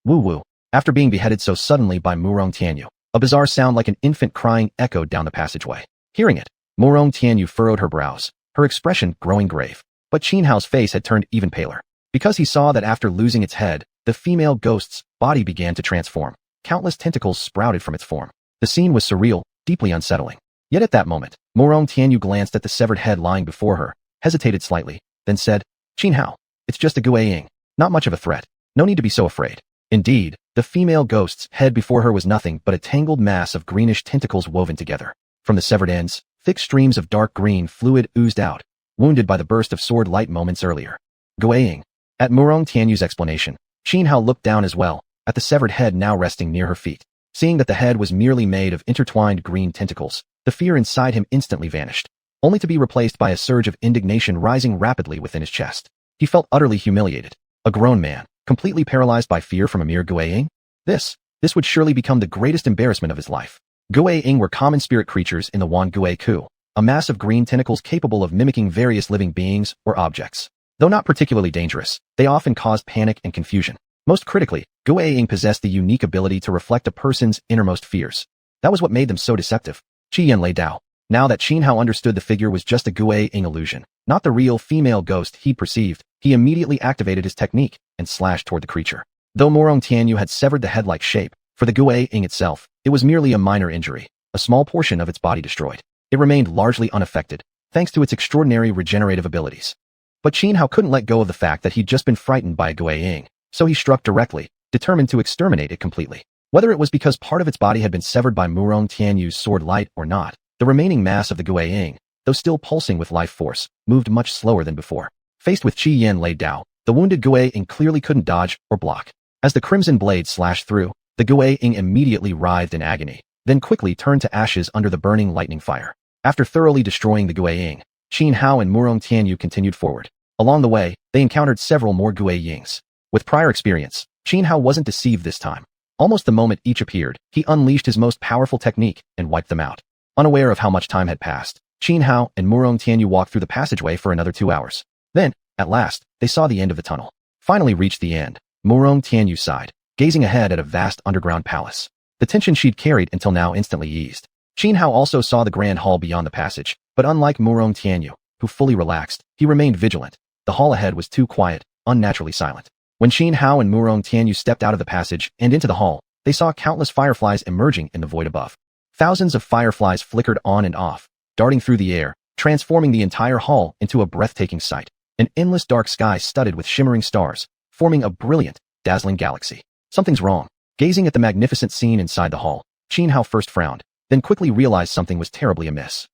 Woo-woo. After being beheaded so suddenly by Mu Rongxianyu, a bizarre sound like an infant crying echoed down the passageway. Hearing it, Mu Rongxianyu furrowed her brows, her expression growing grave. But Xianhao's face had turned even paler, because he saw that after losing its head, the female ghost's body began to transform. Countless tentacles sprouted from its form. The scene was surreal, deeply unsettling. Yet at that moment, Mu Rongxianyu glanced at the severed head lying before her, hesitated slightly, then said, Xianhao, It's just a guaying. Not much of a threat. No need to be so afraid. Indeed, the female ghost's head before her was nothing but a tangled mass of greenish tentacles woven together. From the severed ends, thick streams of dark green fluid oozed out, wounded by the burst of sword light moments earlier. Guaying. At Murong Tianyu's explanation, Xianhao looked down as well, at the severed head now resting near her feet. Seeing that the head was merely made of intertwined green tentacles, the fear inside him instantly vanished, only to be replaced by a surge of indignation rising rapidly within his chest. He felt utterly humiliated. A grown man, completely paralyzed by fear from a mere guaying? This would surely become the greatest embarrassment of his life. Guaying were common spirit creatures in the Wan Gui Ku, a mass of green tentacles capable of mimicking various living beings or objects. Though not particularly dangerous, they often caused panic and confusion. Most critically, guaying possessed the unique ability to reflect a person's innermost fears. That was what made them so deceptive. Qiyan lay down. Now that Xianhao understood the figure was just a guaying illusion, not the real female ghost he perceived, he immediately activated his technique and slashed toward the creature. Though Murong Tianyu had severed the head-like shape, for the guaying itself, it was merely a minor injury, a small portion of its body destroyed. It remained largely unaffected, thanks to its extraordinary regenerative abilities. But Xianhao couldn't let go of the fact that he'd just been frightened by a guaying, so he struck directly, determined to exterminate it completely. Whether it was because part of its body had been severed by Murong Tianyu's sword light or not, the remaining mass of the guaying, though still pulsing with life force, moved much slower than before. Faced with Qi Yan laid down, the wounded guaying clearly couldn't dodge or block. As the crimson blade slashed through, the guaying immediately writhed in agony, then quickly turned to ashes under the burning lightning fire. After thoroughly destroying the guaying, Xianhao and Murong Tianyu continued forward. Along the way, they encountered several more guayings. With prior experience, Xianhao wasn't deceived this time. Almost the moment each appeared, he unleashed his most powerful technique and wiped them out. Unaware of how much time had passed, Xianhao and Murong Tianyu walked through the passageway for another 2 hours. Then, at last, they saw the end of the tunnel. Finally reached the end, Murong Tianyu sighed, gazing ahead at a vast underground palace. The tension she'd carried until now instantly eased. Xianhao also saw the grand hall beyond the passage, but unlike Murong Tianyu, who fully relaxed, he remained vigilant. The hall ahead was too quiet, unnaturally silent. When Xianhao and Murong Tianyu stepped out of the passage and into the hall, they saw countless fireflies emerging in the void above. Thousands of fireflies flickered on and off, darting through the air, transforming the entire hall into a breathtaking sight. An endless dark sky studded with shimmering stars, forming a brilliant, dazzling galaxy. Something's wrong. Gazing at the magnificent scene inside the hall, Xianhao first frowned, then quickly realized something was terribly amiss.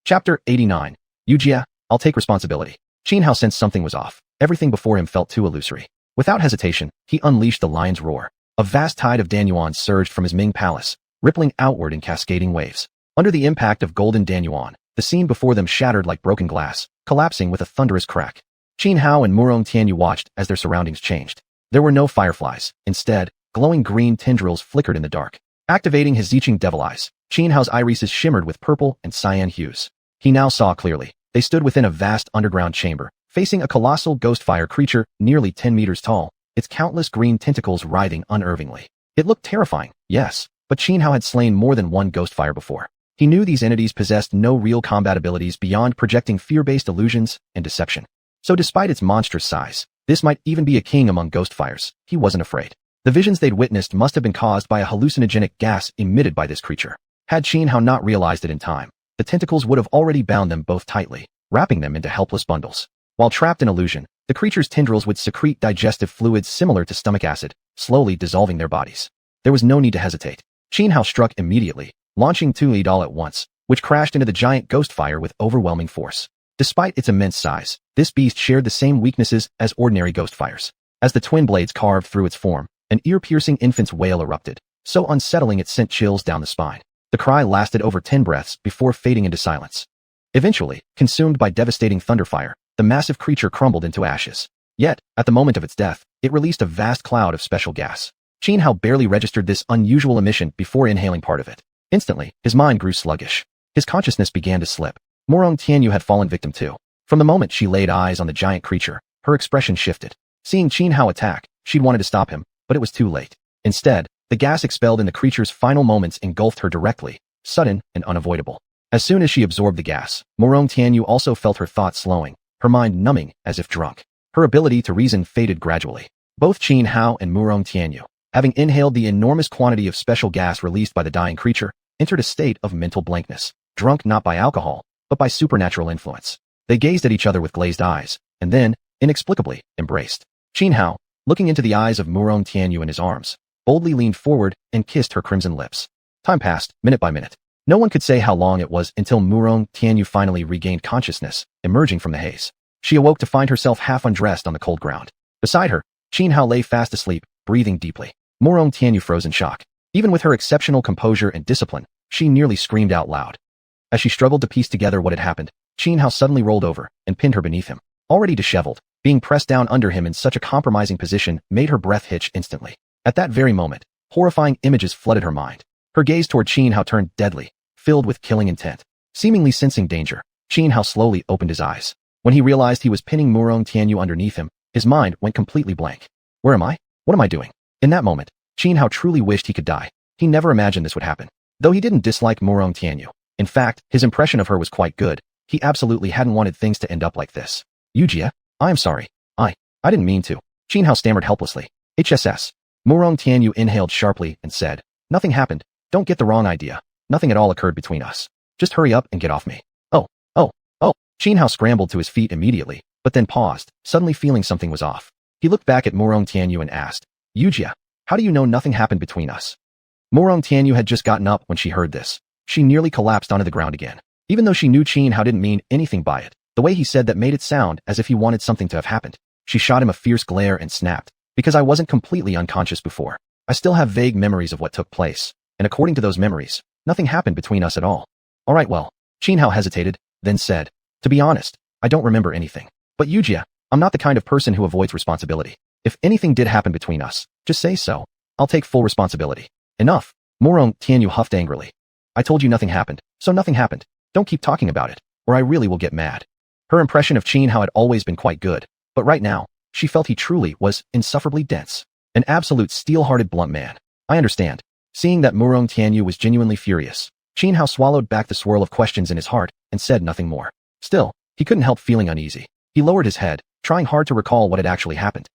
Chapter 89. Yujia, I'll take responsibility. Xianhao sensed something was off. Everything before him felt too illusory. Without hesitation, he unleashed the lion's roar. A vast tide of danyuan surged from his Ming palace, rippling outward in cascading waves. Under the impact of golden danyuan, the scene before them shattered like broken glass, collapsing with a thunderous crack. Xianhao and Murong Tianyu watched as their surroundings changed. There were no fireflies. Instead, glowing green tendrils flickered in the dark. Activating his xiuxian devil eyes, Xianhao's irises shimmered with purple and cyan hues. He now saw clearly. They stood within a vast underground chamber, facing a colossal ghost fire creature nearly 10 meters tall, its countless green tentacles writhing unervingly. It looked terrifying, yes, but Xianhao had slain more than one ghost fire before. He knew these entities possessed no real combat abilities beyond projecting fear-based illusions and deception. So despite its monstrous size, this might even be a king among ghost fires. He wasn't afraid. The visions they'd witnessed must have been caused by a hallucinogenic gas emitted by this creature. Had Xianhao not realized it in time, the tentacles would have already bound them both tightly, wrapping them into helpless bundles. While trapped in illusion, the creature's tendrils would secrete digestive fluids similar to stomach acid, slowly dissolving their bodies. There was no need to hesitate. Xianhao struck immediately, launching two lead all at once, which crashed into the giant ghost fire with overwhelming force. Despite its immense size, this beast shared the same weaknesses as ordinary ghost fires. As the twin blades carved through its form, an ear-piercing infant's wail erupted, so unsettling it sent chills down the spine. The cry lasted over 10 breaths before fading into silence. Eventually, consumed by devastating thunderfire, the massive creature crumbled into ashes. Yet, at the moment of its death, it released a vast cloud of special gas. Xianhao barely registered this unusual emission before inhaling part of it. Instantly, his mind grew sluggish. His consciousness began to slip. Murong Tianyu had fallen victim too. From the moment she laid eyes on the giant creature, her expression shifted. Seeing Xianhao attack, she'd wanted to stop him, but it was too late. Instead, the gas expelled in the creature's final moments engulfed her directly, sudden and unavoidable. As soon as she absorbed the gas, Murong Tianyu also felt her thoughts slowing, her mind numbing as if drunk. Her ability to reason faded gradually. Both Xianhao and Murong Tianyu, having inhaled the enormous quantity of special gas released by the dying creature, entered a state of mental blankness, drunk not by alcohol, but by supernatural influence. They gazed at each other with glazed eyes, and then, inexplicably embraced. Xianhao, looking into the eyes of Murong Tianyu in his arms, boldly leaned forward and kissed her crimson lips. Time passed, minute by minute. No one could say how long it was until Murong Tianyu finally regained consciousness, emerging from the haze. She awoke to find herself half undressed on the cold ground. Beside her, Xianhao lay fast asleep, breathing deeply. Murong Tianyu froze in shock. Even with her exceptional composure and discipline, she nearly screamed out loud. As she struggled to piece together what had happened, Xianhao suddenly rolled over and pinned her beneath him. Already disheveled, being pressed down under him in such a compromising position made her breath hitch instantly. At that very moment, horrifying images flooded her mind. Her gaze toward Xianhao turned deadly, filled with killing intent. Seemingly sensing danger, Xianhao slowly opened his eyes. When he realized he was pinning Murong Tianyu underneath him, his mind went completely blank. Where am I? What am I doing? In that moment, Xianhao truly wished he could die. He never imagined this would happen. Though he didn't dislike Murong Tianyu. In fact, his impression of her was quite good. He absolutely hadn't wanted things to end up like this. Yujia, I am sorry. I didn't mean to. Xianhao stammered helplessly. HSS. Murong Tianyu inhaled sharply and said, nothing happened. Don't get the wrong idea. Nothing at all occurred between us. Just hurry up and get off me. Oh. Xianhao scrambled to his feet immediately, but then paused, suddenly feeling something was off. He looked back at Murong Tianyu and asked, Yujia, how do you know nothing happened between us? Murong Tianyu had just gotten up when she heard this. She nearly collapsed onto the ground again. Even though she knew Xianhao didn't mean anything by it, the way he said that made it sound as if he wanted something to have happened. She shot him a fierce glare and snapped, because I wasn't completely unconscious before. I still have vague memories of what took place, and according to those memories, nothing happened between us at all. All right, well, Xianhao hesitated, then said, to be honest, I don't remember anything. But Yujia, I'm not the kind of person who avoids responsibility. If anything did happen between us, just say so. I'll take full responsibility. Enough. Murong Tianyu huffed angrily. I told you nothing happened, so nothing happened. Don't keep talking about it, or I really will get mad. Her impression of Xianhao had always been quite good, but right now, she felt he truly was insufferably dense. An absolute steel-hearted blunt man. I understand. Seeing that Murong Tianyu was genuinely furious, Xianhao swallowed back the swirl of questions in his heart and said nothing more. Still, he couldn't help feeling uneasy. He lowered his head, trying hard to recall what had actually happened.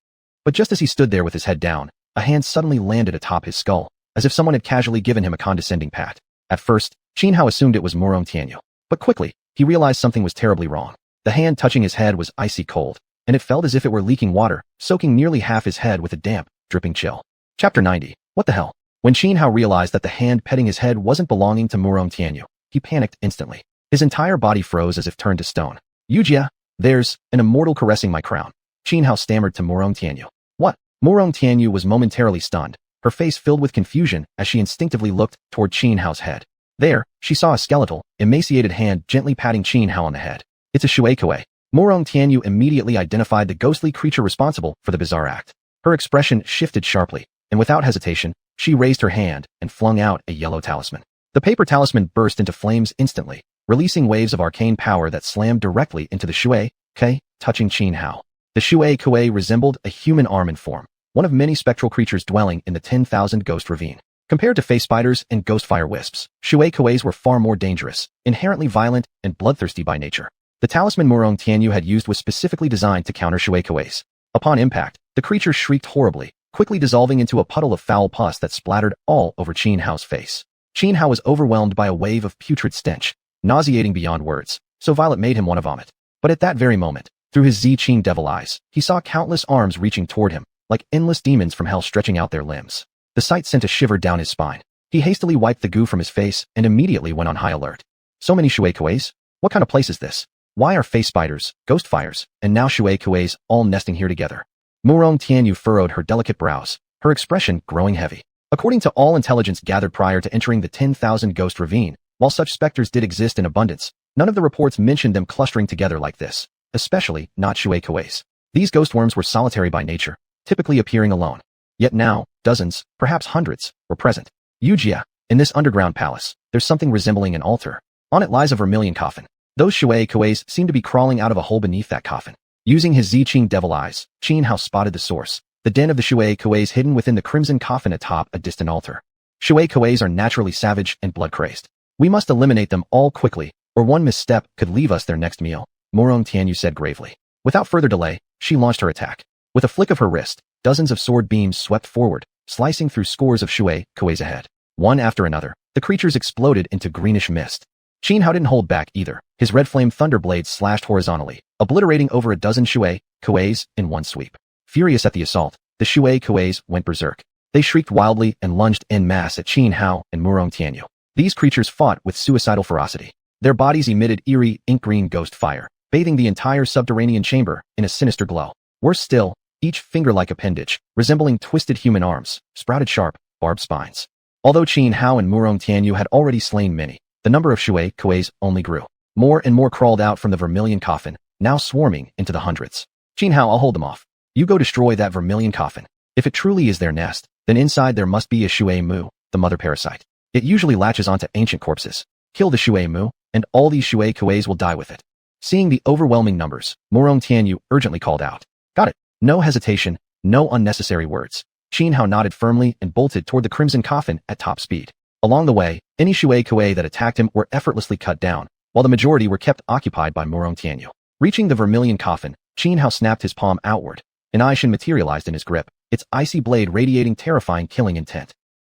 But just as he stood there with his head down, a hand suddenly landed atop his skull, as if someone had casually given him a condescending pat. At first, Xianhao assumed it was Murong Tianyu. But quickly, he realized something was terribly wrong. The hand touching his head was icy cold, and it felt as if it were leaking water, soaking nearly half his head with a damp, dripping chill. Chapter 90. What the hell? When Xianhao realized that the hand petting his head wasn't belonging to Murong Tianyu, he panicked instantly. His entire body froze as if turned to stone. Yujia, there's an immortal caressing my crown. Xianhao stammered to Murong Tianyu. What? Murong Tianyu was momentarily stunned, her face filled with confusion as she instinctively looked toward Xianhao's head. There, she saw a skeletal, emaciated hand gently patting Xianhao on the head. It's a xiuxian. Murong Tianyu immediately identified the ghostly creature responsible for the bizarre act. Her expression shifted sharply, and without hesitation, she raised her hand and flung out a yellow talisman. The paper talisman burst into flames instantly, releasing waves of arcane power that slammed directly into the xiuxian, touching Xianhao. The xiuxian resembled a human arm in form, one of many spectral creatures dwelling in the 10,000 Ghost Ravine. Compared to face spiders and ghost fire wisps, xiuxians were far more dangerous, inherently violent, and bloodthirsty by nature. The talisman Murong Tianyu had used was specifically designed to counter xiuxians. Upon impact, the creature shrieked horribly, quickly dissolving into a puddle of foul pus that splattered all over Xianhao's face. Xianhao was overwhelmed by a wave of putrid stench, nauseating beyond words, so violent made him want to vomit. But at that very moment, through his xiuxian devil eyes, he saw countless arms reaching toward him, like endless demons from hell stretching out their limbs. The sight sent a shiver down his spine. He hastily wiped the goo from his face and immediately went on high alert. So many xiuxians? What kind of place is this? Why are face spiders, ghost fires, and now xiuxians all nesting here together? Murong Tianyu furrowed her delicate brows, her expression growing heavy. According to all intelligence gathered prior to entering the 10,000 Ghost Ravine, while such specters did exist in abundance, none of the reports mentioned them clustering together like this, especially not xiuxians. These ghost worms were solitary by nature, typically appearing alone. Yet now, dozens, perhaps hundreds, were present. Yujia, in this underground palace, there's something resembling an altar. On it lies a vermilion coffin. Those xiuxians seem to be crawling out of a hole beneath that coffin. Using his xiuxian devil eyes, Xianhao spotted the source, the den of the xiuxians hidden within the crimson coffin atop a distant altar. Xiuxians are naturally savage and blood-crazed. We must eliminate them all quickly, or one misstep could leave us their next meal, Murong Tianyu said gravely. Without further delay, she launched her attack. With a flick of her wrist, dozens of sword beams swept forward, slicing through scores of xiuxians ahead. One after another, the creatures exploded into greenish mist. Xianhao didn't hold back either. His red flame thunder blades slashed horizontally, obliterating over a dozen xiuxians kueis in one sweep. Furious at the assault, the shui kueis went berserk. They shrieked wildly and lunged en masse at Xianhao and Murong Tianyu. These creatures fought with suicidal ferocity. Their bodies emitted eerie, ink-green ghost fire, bathing the entire subterranean chamber in a sinister glow. Worse still, each finger-like appendage, resembling twisted human arms, sprouted sharp, barbed spines. Although Xianhao and Murong Tianyu had already slain many, the number of shui kueis only grew. More and more crawled out from the vermilion coffin, now swarming into the hundreds. Xianhao, I'll hold them off. You go destroy that vermilion coffin. If it truly is their nest, then inside there must be a shui mu, the mother parasite. It usually latches onto ancient corpses. Kill the shui mu, and all these shui kueis will die with it. Seeing the overwhelming numbers, Murong Tianyu urgently called out. Got it. No hesitation, no unnecessary words. Xianhao nodded firmly and bolted toward the crimson coffin at top speed. Along the way, any shui kuei that attacked him were effortlessly cut down, while the majority were kept occupied by Murong Tianyu. Reaching the vermilion coffin, Xianhao snapped his palm outward. An xiuxian materialized in his grip, its icy blade radiating terrifying killing intent.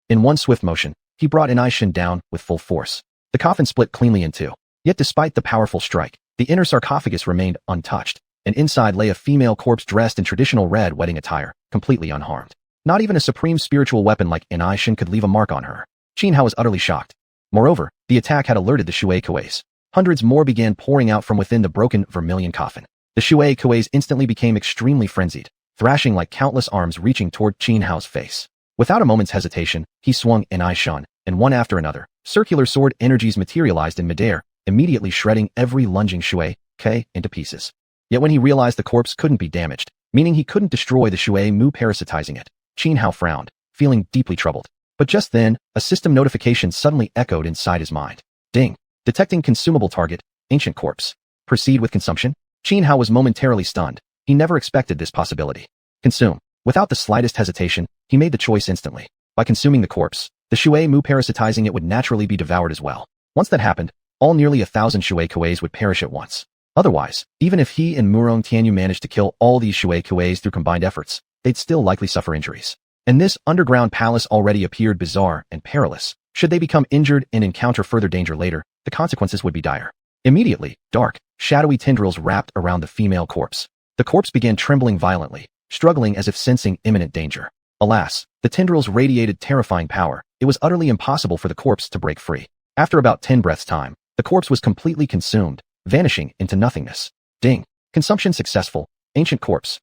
In one swift motion, he brought an xiuxian down with full force. The coffin split cleanly in two. Yet despite the powerful strike, the inner sarcophagus remained untouched, and inside lay a female corpse dressed in traditional red wedding attire, completely unharmed. Not even a supreme spiritual weapon like an xiuxian could leave a mark on her. Xianhao was utterly shocked. Moreover, the attack had alerted the shui kueis. Hundreds more began pouring out from within the broken vermilion coffin. The shui kueis instantly became extremely frenzied, thrashing like countless arms reaching toward Xianhao's face. Without a moment's hesitation, he swung an xiuxian, and one after another, circular sword energies materialized in midair, immediately shredding every lunging shui kuei into pieces. Yet when he realized the corpse couldn't be damaged, meaning he couldn't destroy the shui mu parasitizing it, Xianhao frowned, feeling deeply troubled. But just then, a system notification suddenly echoed inside his mind. Ding! Detecting consumable target, ancient corpse. Proceed with consumption? Xianhao was momentarily stunned. He never expected this possibility. Consume. Without the slightest hesitation, he made the choice instantly. By consuming the corpse, the shui mu parasitizing it would naturally be devoured as well. Once that happened, all nearly 1,000 shui kueis would perish at once. Otherwise, even if he and Murong Tianyu managed to kill all these shui kueis through combined efforts, they'd still likely suffer injuries. And this underground palace already appeared bizarre and perilous. Should they become injured and encounter further danger later, the consequences would be dire. Immediately, dark, shadowy tendrils wrapped around the female corpse. The corpse began trembling violently, struggling as if sensing imminent danger. Alas, the tendrils radiated terrifying power. It was utterly impossible for the corpse to break free. After about 10 breaths' time, the corpse was completely consumed, vanishing into nothingness. Ding! Consumption successful. Ancient corpse.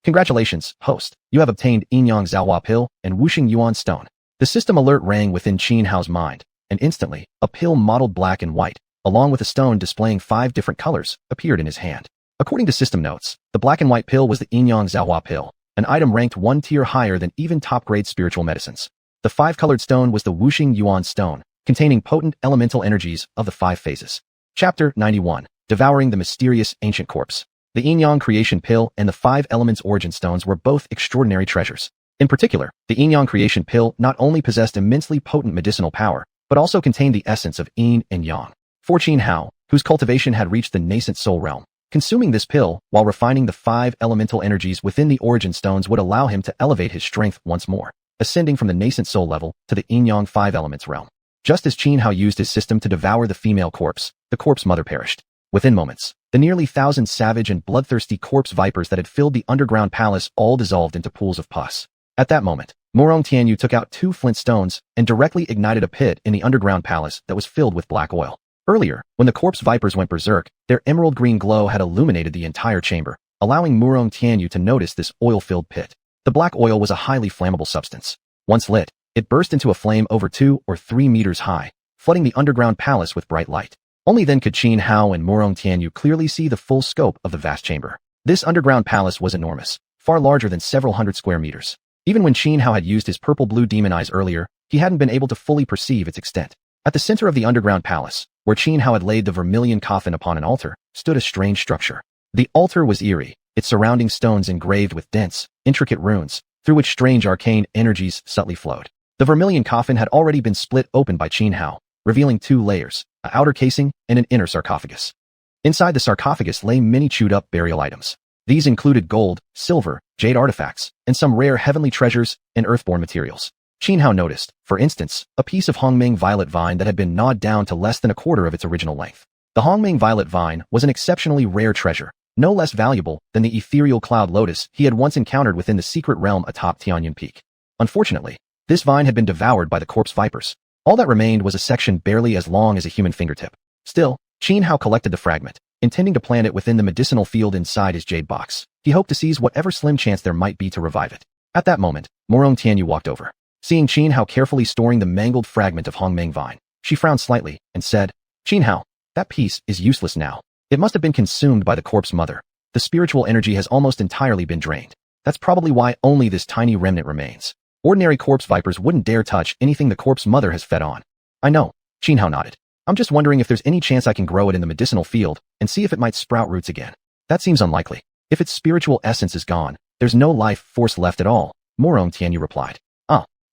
Congratulations, host. You have obtained Yinyang Zhaohua pill and xuanhuan stone. The system alert rang within Xianhao's mind, and instantly, a pill modeled black and white, along with a stone displaying 5 different colors, appeared in his hand. According to system notes, the black and white pill was the Yinyang Zhaohua pill, an item ranked 1 tier higher than even top-grade spiritual medicines. The 5-colored stone was the xuanhuan stone, containing potent elemental energies of the 5 phases. Chapter 91. Devouring the mysterious ancient corpse. The Yinyang creation pill and the 5 elements origin stones were both extraordinary treasures. In particular, the Yinyang creation pill not only possessed immensely potent medicinal power, but also contained the essence of yin and yang. For Xianhao, whose cultivation had reached the nascent soul realm, consuming this pill while refining the 5 elemental energies within the origin stones would allow him to elevate his strength once more, ascending from the nascent soul level to the yin-yang 5 elements realm. Just as Xianhao used his system to devour the female corpse, the corpse mother perished. Within moments, the nearly 1,000 savage and bloodthirsty corpse vipers that had filled the underground palace all dissolved into pools of pus. At that moment, Murong Tianyu took out 2 flint stones and directly ignited a pit in the underground palace that was filled with black oil. Earlier, when the corpse vipers went berserk, their emerald green glow had illuminated the entire chamber, allowing Murong Tianyu to notice this oil-filled pit. The black oil was a highly flammable substance. Once lit, it burst into a flame over 2 or 3 meters high, flooding the underground palace with bright light. Only then could Xianhao and Murong Tianyu clearly see the full scope of the vast chamber. This underground palace was enormous, far larger than several hundred square meters. Even when Xianhao had used his purple-blue demon eyes earlier, he hadn't been able to fully perceive its extent. At the center of the underground palace, where Xianhao had laid the vermilion coffin upon an altar, stood a strange structure. The altar was eerie, its surrounding stones engraved with dense, intricate runes, through which strange arcane energies subtly flowed. The vermilion coffin had already been split open by Xianhao, revealing 2 layers, an outer casing and an inner sarcophagus. Inside the sarcophagus lay many chewed-up burial items. These included gold, silver, jade artifacts, and some rare heavenly treasures and earthborn materials. Xianhao noticed, for instance, a piece of Hongmeng violet vine that had been gnawed down to less than a quarter of its original length. The Hongmeng violet vine was an exceptionally rare treasure, no less valuable than the ethereal cloud lotus he had once encountered within the secret realm atop Tianyun Peak. Unfortunately, this vine had been devoured by the corpse vipers. All that remained was a section barely as long as a human fingertip. Still, Xianhao collected the fragment, intending to plant it within the medicinal field inside his jade box. He hoped to seize whatever slim chance there might be to revive it. At that moment, Morong Tianyu walked over. Seeing Xianhao carefully storing the mangled fragment of Hongmeng vine, she frowned slightly and said, "Xianhao, that piece is useless now. It must have been consumed by the corpse mother. The spiritual energy has almost entirely been drained. That's probably why only this tiny remnant remains. Ordinary corpse vipers wouldn't dare touch anything the corpse mother has fed on." "I know," Xianhao nodded. "I'm just wondering if there's any chance I can grow it in the medicinal field and see if it might sprout roots again." "That seems unlikely. If its spiritual essence is gone, there's no life force left at all," Morong Tianyu replied.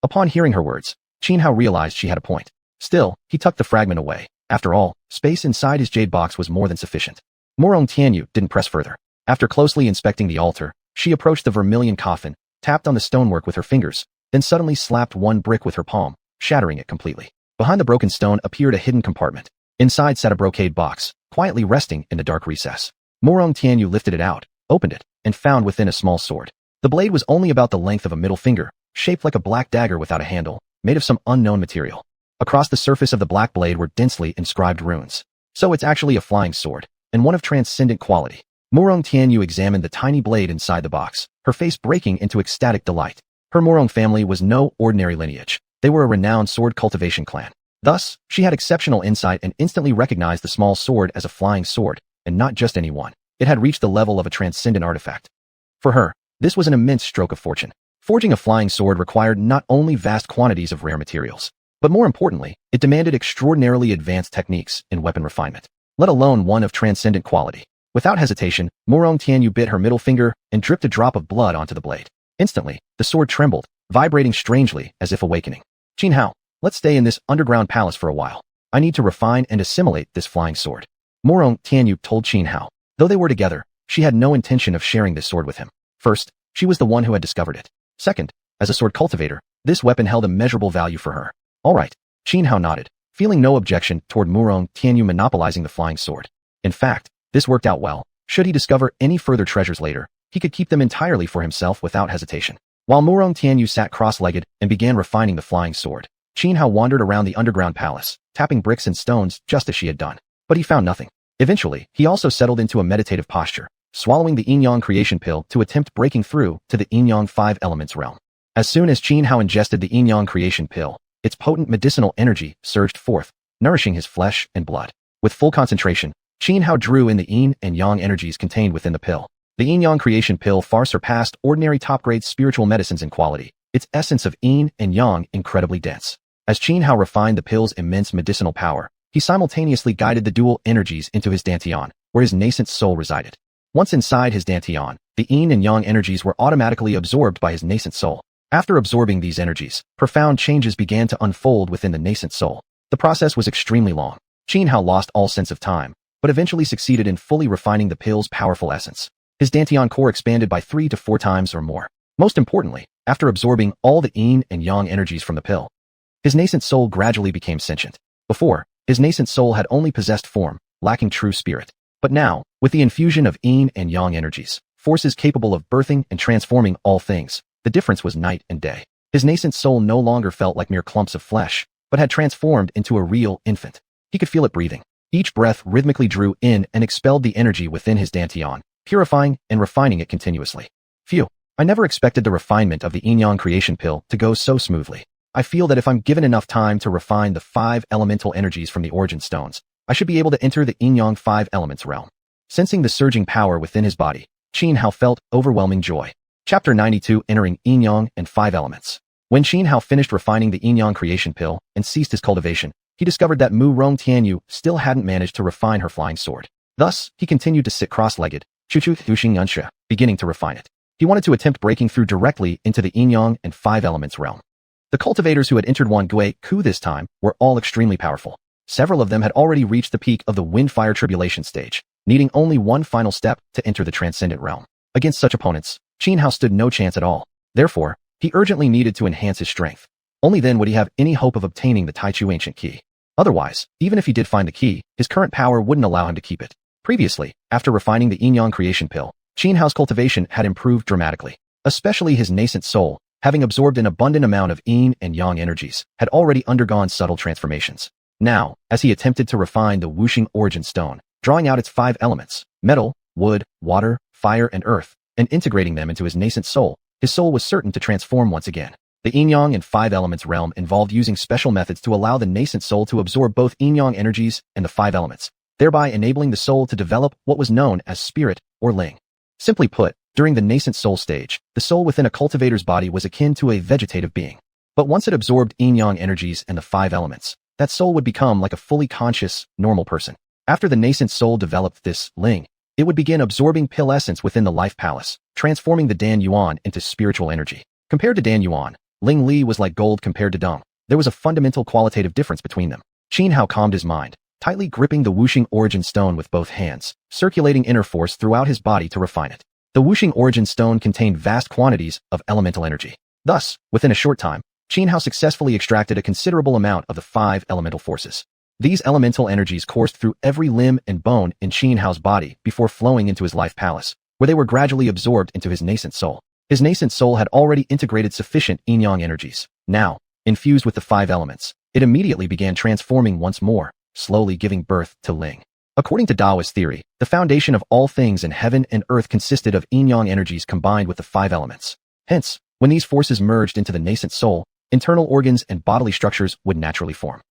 Upon hearing her words, Xianhao realized she had a point. Still, he tucked the fragment away. After all, space inside his jade box was more than sufficient. Morong Tianyu didn't press further. After closely inspecting the altar, she approached the vermilion coffin, tapped on the stonework with her fingers, then suddenly slapped one brick with her palm, shattering it completely. Behind the broken stone appeared a hidden compartment. Inside sat a brocade box, quietly resting in the dark recess. Morong Tianyu lifted it out, opened it, and found within a small sword. The blade was only about the length of a middle finger, shaped like a black dagger without a handle, made of some unknown material. Across the surface of the black blade were densely inscribed runes. So it's actually a flying sword, and one of transcendent quality. Morong Tianyu examined the tiny blade inside the box, her face breaking into ecstatic delight. Her Morong family was no ordinary lineage. They were a renowned sword cultivation clan. Thus, she had exceptional insight and instantly recognized the small sword as a flying sword, and not just any one. It had reached the level of a transcendent artifact. For her, this was an immense stroke of fortune. Forging a flying sword required not only vast quantities of rare materials, but more importantly, it demanded extraordinarily advanced techniques in weapon refinement, let alone one of transcendent quality. Without hesitation, Morong Tianyu bit her middle finger and dripped a drop of blood onto the blade. Instantly, the sword trembled, vibrating strangely as if awakening. "Xianhao, let's stay in this underground palace for a while. I need to refine and assimilate this flying sword," Morong Tianyu told Xianhao. Though they were together, she had no intention of sharing this sword with him. First, she was the one who had discovered it. Second, as a sword cultivator, this weapon held immeasurable value for her. "All right," Xianhao nodded, feeling no objection toward Morong Tianyu monopolizing the flying sword. In fact, this worked out well. Should he discover any further treasures later, he could keep them entirely for himself without hesitation. While Morong Tianyu sat cross-legged and began refining the flying sword, Xianhao wandered around the underground palace, tapping bricks and stones just as she had done. But he found nothing. Eventually, he also settled into a meditative posture, swallowing the yin-yang creation pill to attempt breaking through to the yin-yang 5 elements realm. As soon as Xianhao ingested the yin-yang creation pill, its potent medicinal energy surged forth, nourishing his flesh and blood. With full concentration, Xianhao drew in the yin and yang energies contained within the pill. The yin-yang creation pill far surpassed ordinary top-grade spiritual medicines in quality, its essence of yin and yang incredibly dense. As Xianhao refined the pill's immense medicinal power, he simultaneously guided the dual energies into his dantian, where his nascent soul resided. Once inside his dantian, the yin and yang energies were automatically absorbed by his nascent soul. After absorbing these energies, profound changes began to unfold within the nascent soul. The process was extremely long. Xianhao lost all sense of time, but eventually succeeded in fully refining the pill's powerful essence. His dantian core expanded by 3 to 4 times or more. Most importantly, after absorbing all the yin and yang energies from the pill, his nascent soul gradually became sentient. Before, his nascent soul had only possessed form, lacking true spirit. But now, with the infusion of yin and yang energies, forces capable of birthing and transforming all things, the difference was night and day. His nascent soul no longer felt like mere clumps of flesh, but had transformed into a real infant. He could feel it breathing. Each breath rhythmically drew in and expelled the energy within his dantian, purifying and refining it continuously. Phew, I never expected the refinement of the yin-yang creation pill to go so smoothly. I feel that if I'm given enough time to refine the 5 elemental energies from the origin stones, I should be able to enter the yin-yang 5 elements realm. Sensing the surging power within his body, Xianhao felt overwhelming joy. Chapter 92, Entering Yin-yang and 5 Elements. When Xianhao finished refining the yin-yang creation pill and ceased his cultivation, he discovered that Morong Tianyu still hadn't managed to refine her flying sword. Thus, he continued to sit cross-legged, xiuxian, beginning to refine it. He wanted to breaking through directly into the yin-yang and 5 elements realm. The cultivators who had entered Wangui Ku this time were all extremely powerful. Several of them had already reached the peak of the wind-fire tribulation stage, needing only one final step to enter the transcendent realm. Against such opponents, Xianhao stood no chance at all. Therefore, he urgently needed to enhance his strength. Only then would he have any hope of obtaining the Taichu ancient key. Otherwise, even if he did find the key, his current power wouldn't allow him to keep it. Previously, after refining the yin-yang creation pill, Xianhua's cultivation had improved dramatically. Especially his nascent soul, having absorbed an abundant amount of yin and yang energies, had already undergone subtle transformations. Now, as he attempted to refine the wuxing origin stone, drawing out its 5 elements, metal, wood, water, fire, and earth, and integrating them into his nascent soul, his soul was certain to transform once again. The yin-yang and 5 elements realm involved using special methods to allow the nascent soul to absorb both yin-yang energies and the 5 elements, thereby enabling the soul to develop what was known as spirit or ling. Simply put, during the nascent soul stage, the soul within a cultivator's body was akin to a vegetative being. But once it absorbed yin-yang energies and the 5 elements, that soul would become like a fully conscious, normal person. After the nascent soul developed this ling, it would begin absorbing pill essence within the life palace, transforming the Dan Yuan into spiritual energy. Compared to Dan Yuan, Ling Li was like gold compared to dung. There was a fundamental qualitative difference between them. Xianhua calmed his mind, tightly gripping the wuxing origin stone with both hands, circulating inner force throughout his body to refine it. The wuxing origin stone contained vast quantities of elemental energy. Thus, within a short time, Xianhua successfully extracted a considerable amount of the 5 elemental forces. These elemental energies coursed through every limb and bone in Xianhua's body before flowing into his life palace, where they were gradually absorbed into his nascent soul. His nascent soul had already integrated sufficient yin-yang energies. Now, infused with the 5 elements, it immediately began transforming once more, slowly giving birth to Ling. According to Taoist theory, the foundation of all things in heaven and earth consisted of yin-yang energies combined with the 5 elements. Hence, when these forces merged into the nascent soul, internal organs and bodily structures would naturally form.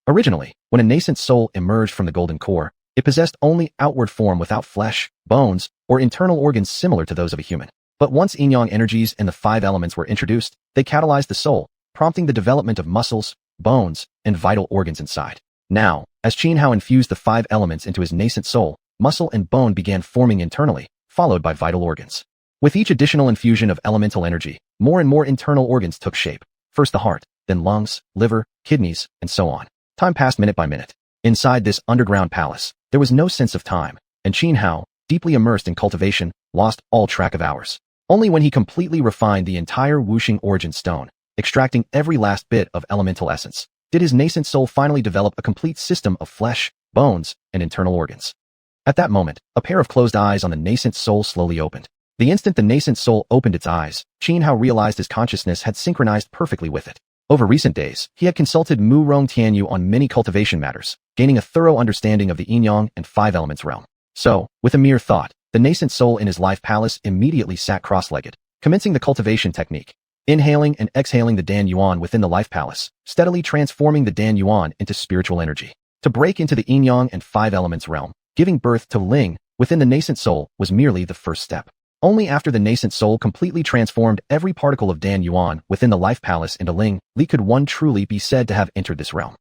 Originally, when a nascent soul emerged from the golden core, it possessed only outward form without flesh, bones, or internal organs similar to those of a human. But once yin-yang energies and the 5 elements were introduced, they catalyzed the soul, prompting the development of muscles, bones, and vital organs inside. Now, as Xianhua infused the 5 elements into his nascent soul, muscle and bone began forming internally, followed by vital organs. With each additional infusion of elemental energy, more and more internal organs took shape. First the heart, then lungs, liver, kidneys, and so on. Time passed minute by minute. Inside this underground palace, there was no sense of time, and Xianhua, deeply immersed in cultivation, lost all track of hours. Only when he completely refined the entire wuxing origin stone, extracting every last bit of elemental essence, did his nascent soul finally develop a complete system of flesh, bones, and internal organs. At that moment, a pair of closed eyes on the nascent soul slowly opened. The instant the nascent soul opened its eyes, Xianhua realized his consciousness had synchronized perfectly with it. Over recent days, he had consulted Mu Rong Tianyu on many cultivation matters, gaining a thorough understanding of the yin-yang and 5 elements realm. So, with a mere thought, the nascent soul in his life palace immediately sat cross-legged, commencing the cultivation technique. Inhaling and exhaling the Dan Yuan within the life palace, steadily transforming the Dan Yuan into spiritual energy. To break into the yin-yang and 5 elements realm, giving birth to Ling within the nascent soul was merely the first step. Only after the nascent soul completely transformed every particle of Dan Yuan within the life palace into Ling Li could one truly be said to have entered this realm.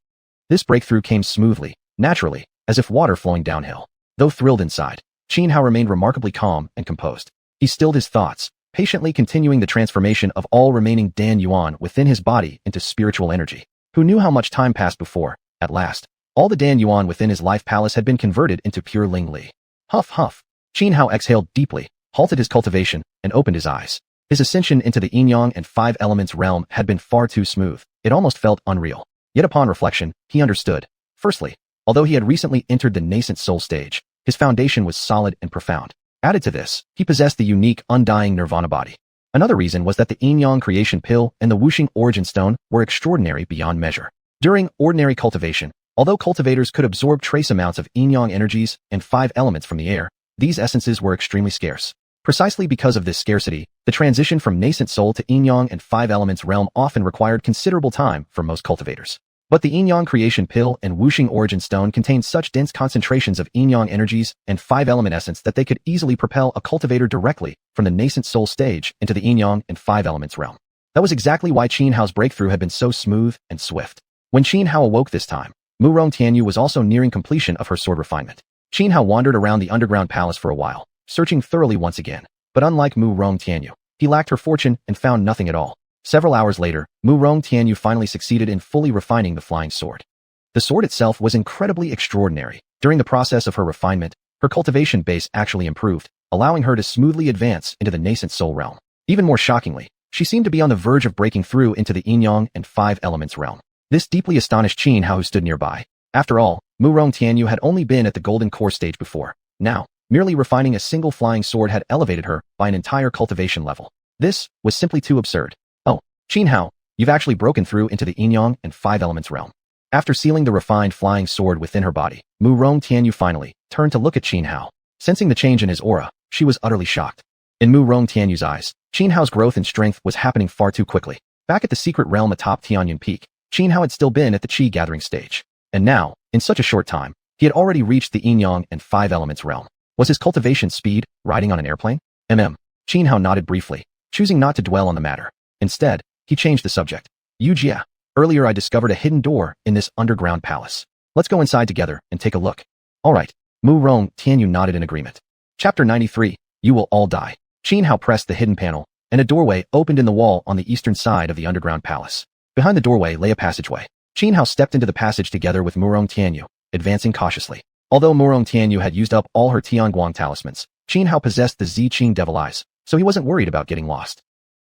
This breakthrough came smoothly, naturally, as if water flowing downhill. Though thrilled inside, Xianhua remained remarkably calm and composed. He stilled his thoughts, patiently continuing the transformation of all remaining Dan Yuan within his body into spiritual energy. Who knew how much time passed before, at last, all the Dan Yuan within his life palace had been converted into pure Ling Li. Huff huff. Xianhua exhaled deeply, halted his cultivation, and opened his eyes. His ascension into the yin-yang and 5 elements realm had been far too smooth. It almost felt unreal. Yet upon reflection, he understood. Firstly, although he had recently entered the nascent soul stage, his foundation was solid and profound. Added to this, he possessed the unique, undying nirvana body. Another reason was that the yin-yang creation pill and the wuxing origin stone were extraordinary beyond measure. During ordinary cultivation, although cultivators could absorb trace amounts of yin-yang energies and 5 elements from the air, these essences were extremely scarce. Precisely because of this scarcity, the transition from nascent soul to yin-yang and 5 elements realm often required considerable time for most cultivators. But the yin-yang creation pill and wuxing origin stone contained such dense concentrations of yin-yang energies and 5 element essence that they could easily propel a cultivator directly from the nascent soul stage into the yin-yang and 5 elements realm. That was exactly why Xianhua's breakthrough had been so smooth and swift. When Xianhua awoke this time, Mu Rong Tianyu was also nearing completion of her sword refinement. Xianhua wandered around the underground palace for a while, searching thoroughly once again. But unlike Mu Rong Tianyu, he lacked her fortune and found nothing at all. Several hours later, Mu Rong Tianyu finally succeeded in fully refining the flying sword. The sword itself was incredibly extraordinary. During the process of her refinement, her cultivation base actually improved, allowing her to smoothly advance into the nascent soul realm. Even more shockingly, she seemed to be on the verge of breaking through into the yin-yang and 5 elements realm. This deeply astonished Xianhua, who stood nearby. After all, Mu Rong Tianyu had only been at the golden core stage before. Now, merely refining a single flying sword had elevated her by an entire cultivation level. This was simply too absurd. Oh, Xianhao, you've actually broken through into the yin yang and five elements realm. After sealing the refined flying sword within her body, Mu Rong Tianyu finally turned to look at Xianhao. Sensing the change in his aura, she was utterly shocked. In Mu Rong Tianyu's eyes, Xianhao's growth and strength was happening far too quickly. Back at the secret realm atop Tianyuan Peak, Xianhao had still been at the Qi gathering stage. And now, in such a short time, he had already reached the yin yang and five elements realm. Was his cultivation speed riding on an airplane? Xianhao nodded briefly, choosing not to dwell on the matter. Instead, he changed the subject. Yujia, earlier I discovered a hidden door in this underground palace. Let's go inside together and take a look. All right. Mu Rong Tianyu nodded in agreement. Chapter 93, You Will All Die. Xianhao pressed the hidden panel, and a doorway opened in the wall on the eastern side of the underground palace. Behind the doorway lay a passageway. Xianhao stepped into the passage together with Mu Rong Tianyu, advancing cautiously. Although Mu Rong Tianyu had used up all her Tianguang talismans, Xianhao possessed the Xiqing Devil Eyes, so he wasn't worried about getting lost.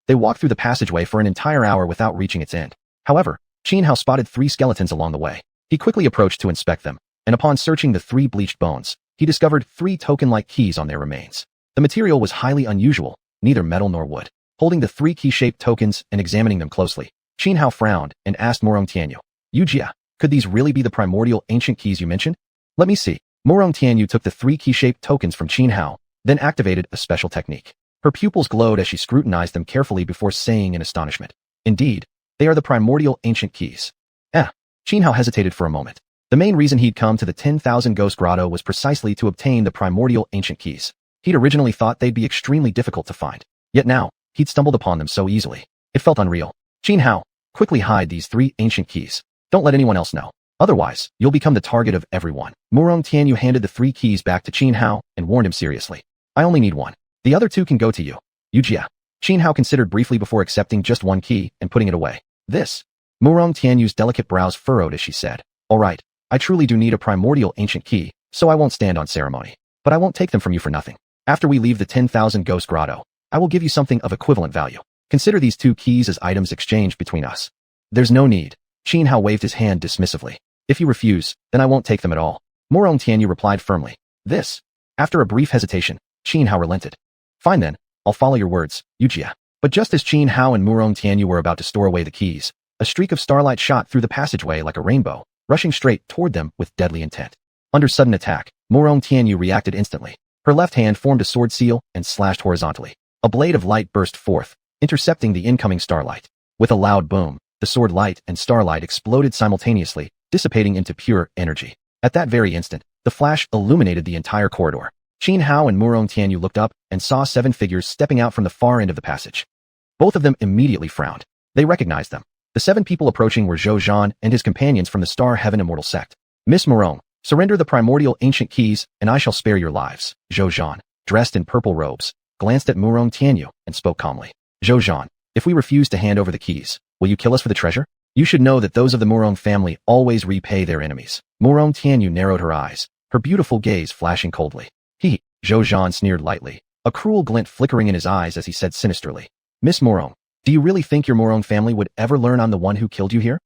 They walked through the passageway for an entire hour without reaching its end. However, Xianhao spotted 3 skeletons along the way. He quickly approached to inspect them, and upon searching the 3 bleached bones, he discovered 3 token-like keys on their remains. The material was highly unusual, neither metal nor wood. Holding the 3 key-shaped tokens and examining them closely, Xianhao frowned and asked Mu Rong Tianyu, Yujia, could these really be the primordial ancient keys you mentioned? Let me see. Mu Rong Tianyu took the 3 key-shaped tokens from Xianhao, then activated a special technique. Her pupils glowed as she scrutinized them carefully before saying in astonishment, Indeed, they are the primordial ancient keys. Xianhao hesitated for a moment. The main reason he'd come to the 10,000 Ghost Grotto was precisely to obtain the primordial ancient keys. He'd originally thought they'd be extremely difficult to find. Yet now, he'd stumbled upon them so easily. It felt unreal. Xianhao, quickly hide these 3 ancient keys. Don't let anyone else know. Otherwise, you'll become the target of everyone. Mu Rong Tianyu handed the 3 keys back to Xianhao and warned him seriously. I only need 1. The other 2 can go to you. Yujia. Xianhao considered briefly before accepting just 1 key and putting it away. This. Mu Rong Tianyu's delicate brows furrowed as she said, All right, I truly do need a primordial ancient key, so I won't stand on ceremony. But I won't take them from you for nothing. After we leave the 10,000 Ghost Grotto, I will give you something of equivalent value. Consider these 2 keys as items exchanged between us. There's no need. Xianhao waved his hand dismissively. If you refuse, then I won't take them at all. Mu Rong Tianyu replied firmly. This. After a brief hesitation, Xianhao relented. Fine then, I'll follow your words, Yujia. But just as Xianhao and Mu Rong Tianyu were about to store away the keys, a streak of starlight shot through the passageway like a rainbow, rushing straight toward them with deadly intent. Under sudden attack, Mu Rong Tianyu reacted instantly. Her left hand formed a sword seal and slashed horizontally. A blade of light burst forth, intercepting the incoming starlight. With a loud boom, the sword light and starlight exploded simultaneously, dissipating into pure energy. At that very instant, the flash illuminated the entire corridor. Xianhao and Mu Rong Tianyu looked up and saw 7 figures stepping out from the far end of the passage. Both of them immediately frowned. They recognized them. The 7 people approaching were xiuxian and his companions from the Star Heaven Immortal sect. Miss Mu Rong, surrender the primordial ancient keys, and I shall spare your lives. Xiuxian, dressed in purple robes, glanced at Mu Rong Tianyu and spoke calmly. Xiuxian, if we refuse to hand over the keys, will you kill us for the treasure? You should know that those of the Mu Rong family always repay their enemies. Mu Rong Tianyu narrowed her eyes, her beautiful gaze flashing coldly. Xiuxian sneered lightly, a cruel glint flickering in his eyes as he said sinisterly. Miss Mu Rong, do you really think your Mu Rong family would ever learn I'm the one who killed you here?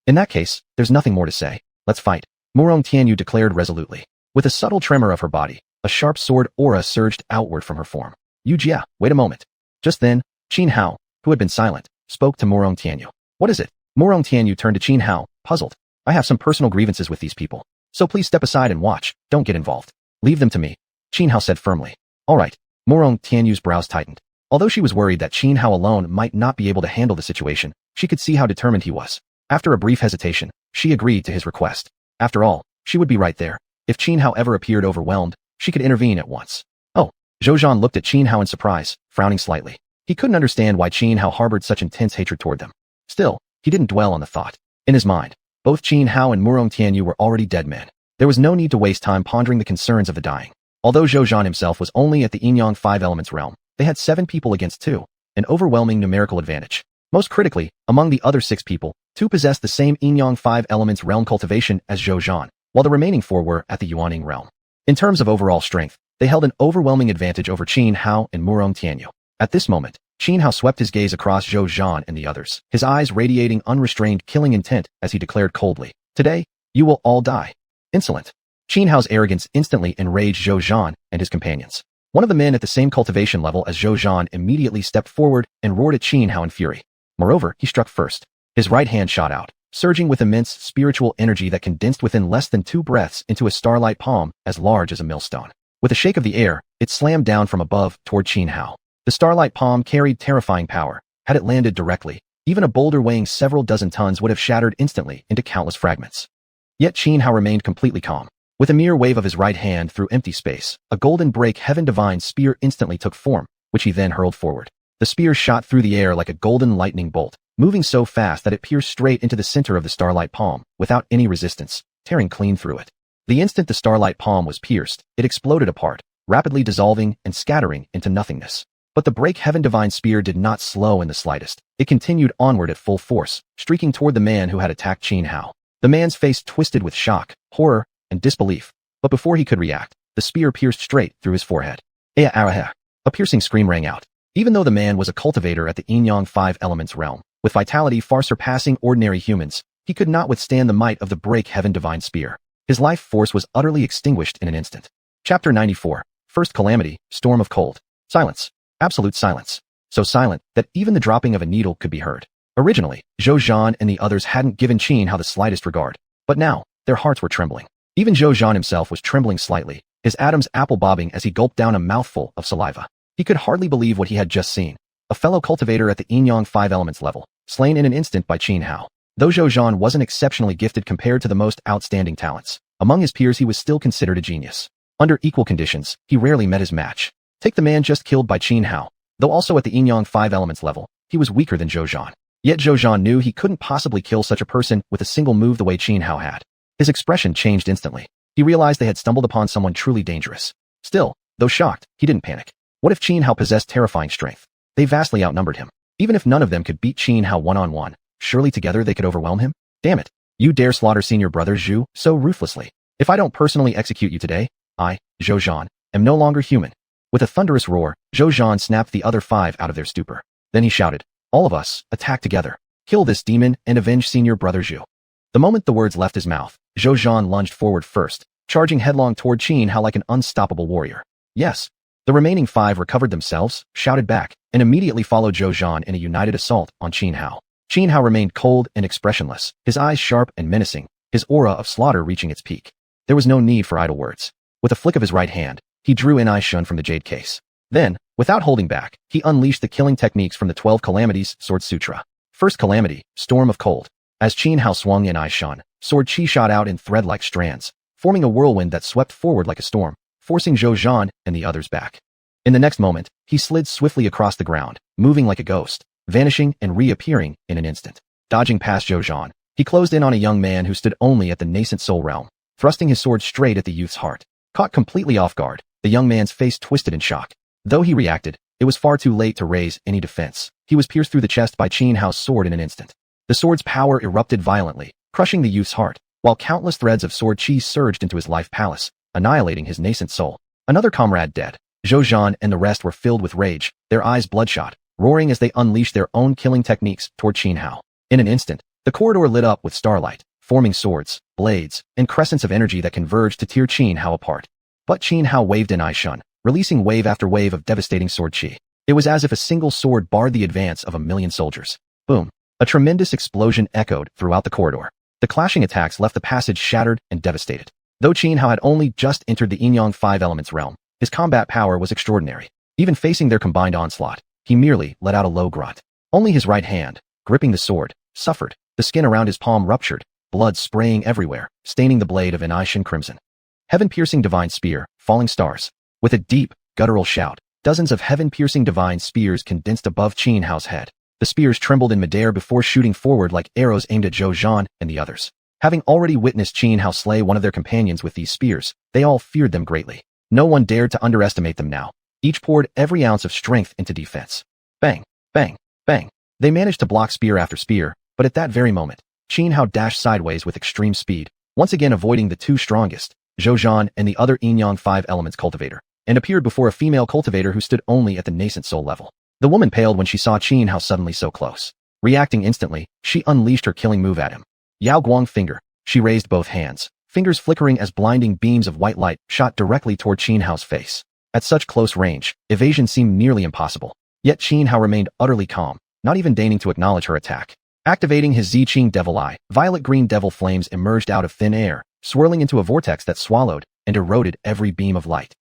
In that case, there's nothing more to say. Let's fight. Mu Rong Tianyu declared resolutely. With a subtle tremor of her body, a sharp sword aura surged outward from her form. Yujia, wait a moment. Just then, Xianhao, who had been silent, spoke to Mu Rong Tianyu. What is it? Mu Rong Tianyu turned to Xianhao, puzzled. I have some personal grievances with these people, so please step aside and watch. Don't get involved. Leave them to me. Xianhao said firmly. All right. Mu Rong Tianyu's brows tightened. Although she was worried that Xianhao alone might not be able to handle the situation, she could see how determined he was. After a brief hesitation, she agreed to his request. After all, she would be right there. If Xianhao ever appeared overwhelmed, she could intervene at once. Oh, Xiuxian looked at Xianhao in surprise, frowning slightly. He couldn't understand why Xianhao harbored such intense hatred toward them. Still, he didn't dwell on the thought. In his mind, both Xianhao and Mu Rong Tianyu were already dead men. There was no need to waste time pondering the concerns of the dying. Although Xiuxian himself was only at the yin-yang 5 elements realm, they had 7 people against 2, an overwhelming numerical advantage. Most critically, among the other 6 people, 2 possessed the same yin-yang 5 elements realm cultivation as Xiuxian, while the remaining 4 were at the Yuaning realm. In terms of overall strength, they held an overwhelming advantage over Xianhao and Mu Rong Tianyu. At this moment, Xianhao swept his gaze across Xiuxian and the others, his eyes radiating unrestrained killing intent as he declared coldly, Today, you will all die. Insolent. Xianhao's arrogance instantly enraged Zhou Zhan and his companions. One of the men at the same cultivation level as Zhou Zhan immediately stepped forward and roared at Xianhao in fury. Moreover, he struck first. His right hand shot out, surging with immense spiritual energy that condensed within less than 2 breaths into a starlight palm as large as a millstone. With a shake of the air, it slammed down from above toward Xianhao. The starlight palm carried terrifying power. Had it landed directly, even a boulder weighing several dozen tons would have shattered instantly into countless fragments. Yet Xianhao remained completely calm. With a mere wave of his right hand through empty space, a golden break heaven divine spear instantly took form, which he then hurled forward. The spear shot through the air like a golden lightning bolt, moving so fast that it pierced straight into the center of the starlight palm, without any resistance, tearing clean through it. The instant the starlight palm was pierced, it exploded apart, rapidly dissolving and scattering into nothingness. But the break heaven divine spear did not slow in the slightest. It continued onward at full force, streaking toward the man who had attacked Xianhao. The man's face twisted with shock, horror, and disbelief, but before he could react, the spear pierced straight through his forehead. A piercing scream rang out. Even though the man was a cultivator at the Yin-Yang 5 Elements realm, with vitality far surpassing ordinary humans, he could not withstand the might of the break heaven divine spear. His life force was utterly extinguished in an instant. Chapter 94. First Calamity, Storm of Cold. Silence. Absolute silence. So silent that even the dropping of a needle could be heard. Originally, Zhou Zhan and the others hadn't given Xianhao the slightest regard, but now, their hearts were trembling. Even Zhou Zhan himself was trembling slightly, his atoms apple bobbing as he gulped down a mouthful of saliva. He could hardly believe what he had just seen. A fellow cultivator at the Yin-Yang 5 Elements level, slain in an instant by Xianhao. Though Zhou Zhan wasn't exceptionally gifted compared to the most outstanding talents, among his peers he was still considered a genius. Under equal conditions, he rarely met his match. Take the man just killed by Xianhao. Though also at the Yin-Yang 5 Elements level, he was weaker than Zhou Zhan. Yet Zhou Zhan knew he couldn't possibly kill such a person with a single move the way Xianhao had. His expression changed instantly. He realized they had stumbled upon someone truly dangerous. Still, though shocked, he didn't panic. What if Xianhao possessed terrifying strength? They vastly outnumbered him. Even if none of them could beat Xianhao one-on-one, surely together they could overwhelm him? Damn it. You dare slaughter senior brother Zhu so ruthlessly. If I don't personally execute you today, I, Zhou Zhan, am no longer human. With a thunderous roar, Zhou Zhan snapped the other 5 out of their stupor. Then he shouted, all of us, attack together. Kill this demon and avenge senior brother Zhu. The moment the words left his mouth, Zhou Zhan lunged forward first, charging headlong toward Xianhao like an unstoppable warrior. Yes. The remaining 5 recovered themselves, shouted back, and immediately followed Zhou Zhan in a united assault on Xianhao. Xianhao remained cold and expressionless, his eyes sharp and menacing, his aura of slaughter reaching its peak. There was no need for idle words. With a flick of his right hand, he drew in xiuxian from the jade case. Then, without holding back, he unleashed the killing techniques from the 12 Calamities Sword Sutra. First Calamity, Storm of Cold. As Xianhao swung in xiuxian, sword chi shot out in thread-like strands, forming a whirlwind that swept forward like a storm, forcing Zhou Zhan and the others back. In the next moment, he slid swiftly across the ground, moving like a ghost, vanishing and reappearing in an instant. Dodging past Zhou Zhan, he closed in on a young man who stood only at the nascent soul realm, thrusting his sword straight at the youth's heart. Caught completely off guard, the young man's face twisted in shock. Though he reacted, it was far too late to raise any defense. He was pierced through the chest by Xianhao's sword in an instant. The sword's power erupted violently, crushing the youth's heart, while countless threads of sword chi surged into his life palace, annihilating his nascent soul. Another comrade dead. Zhou Zhan and the rest were filled with rage, their eyes bloodshot, roaring as they unleashed their own killing techniques toward Xianhao. In an instant, the corridor lit up with starlight, forming swords, blades, and crescents of energy that converged to tear Xianhao apart. But Xianhao waved in xiuxian, releasing wave after wave of devastating sword chi. It was as if a single sword barred the advance of a million soldiers. Boom. A tremendous explosion echoed throughout the corridor. The clashing attacks left the passage shattered and devastated. Though Xianhao had only just entered the Yin-Yang 5 Elements realm, his combat power was extraordinary. Even facing their combined onslaught, he merely let out a low grunt. Only his right hand, gripping the sword, suffered. The skin around his palm ruptured, blood spraying everywhere, staining the blade of an xiuxian crimson. Heaven-piercing divine spear, falling stars. With a deep, guttural shout, dozens of heaven-piercing divine spears condensed above Xianhao's head. The spears trembled in midair before shooting forward like arrows aimed at Zhou Zhan and the others. Having already witnessed Xianhao slay one of their companions with these spears, they all feared them greatly. No one dared to underestimate them now. Each poured every ounce of strength into defense. Bang, bang, bang. They managed to block spear after spear, but at that very moment, Xianhao dashed sideways with extreme speed, once again avoiding the 2 strongest, Zhou Zhan and the other Yin-Yang 5 Elements cultivator, and appeared before a female cultivator who stood only at the nascent soul level. The woman paled when she saw Xianhao suddenly so close. Reacting instantly, she unleashed her killing move at him. Yao Guang finger. She raised both hands, fingers flickering as blinding beams of white light shot directly toward Xianhua's face. At such close range, evasion seemed nearly impossible. Yet Xianhua remained utterly calm, not even deigning to acknowledge her attack. Activating his xiuxian devil eye, violet-green devil flames emerged out of thin air, swirling into a vortex that swallowed and eroded every beam of light.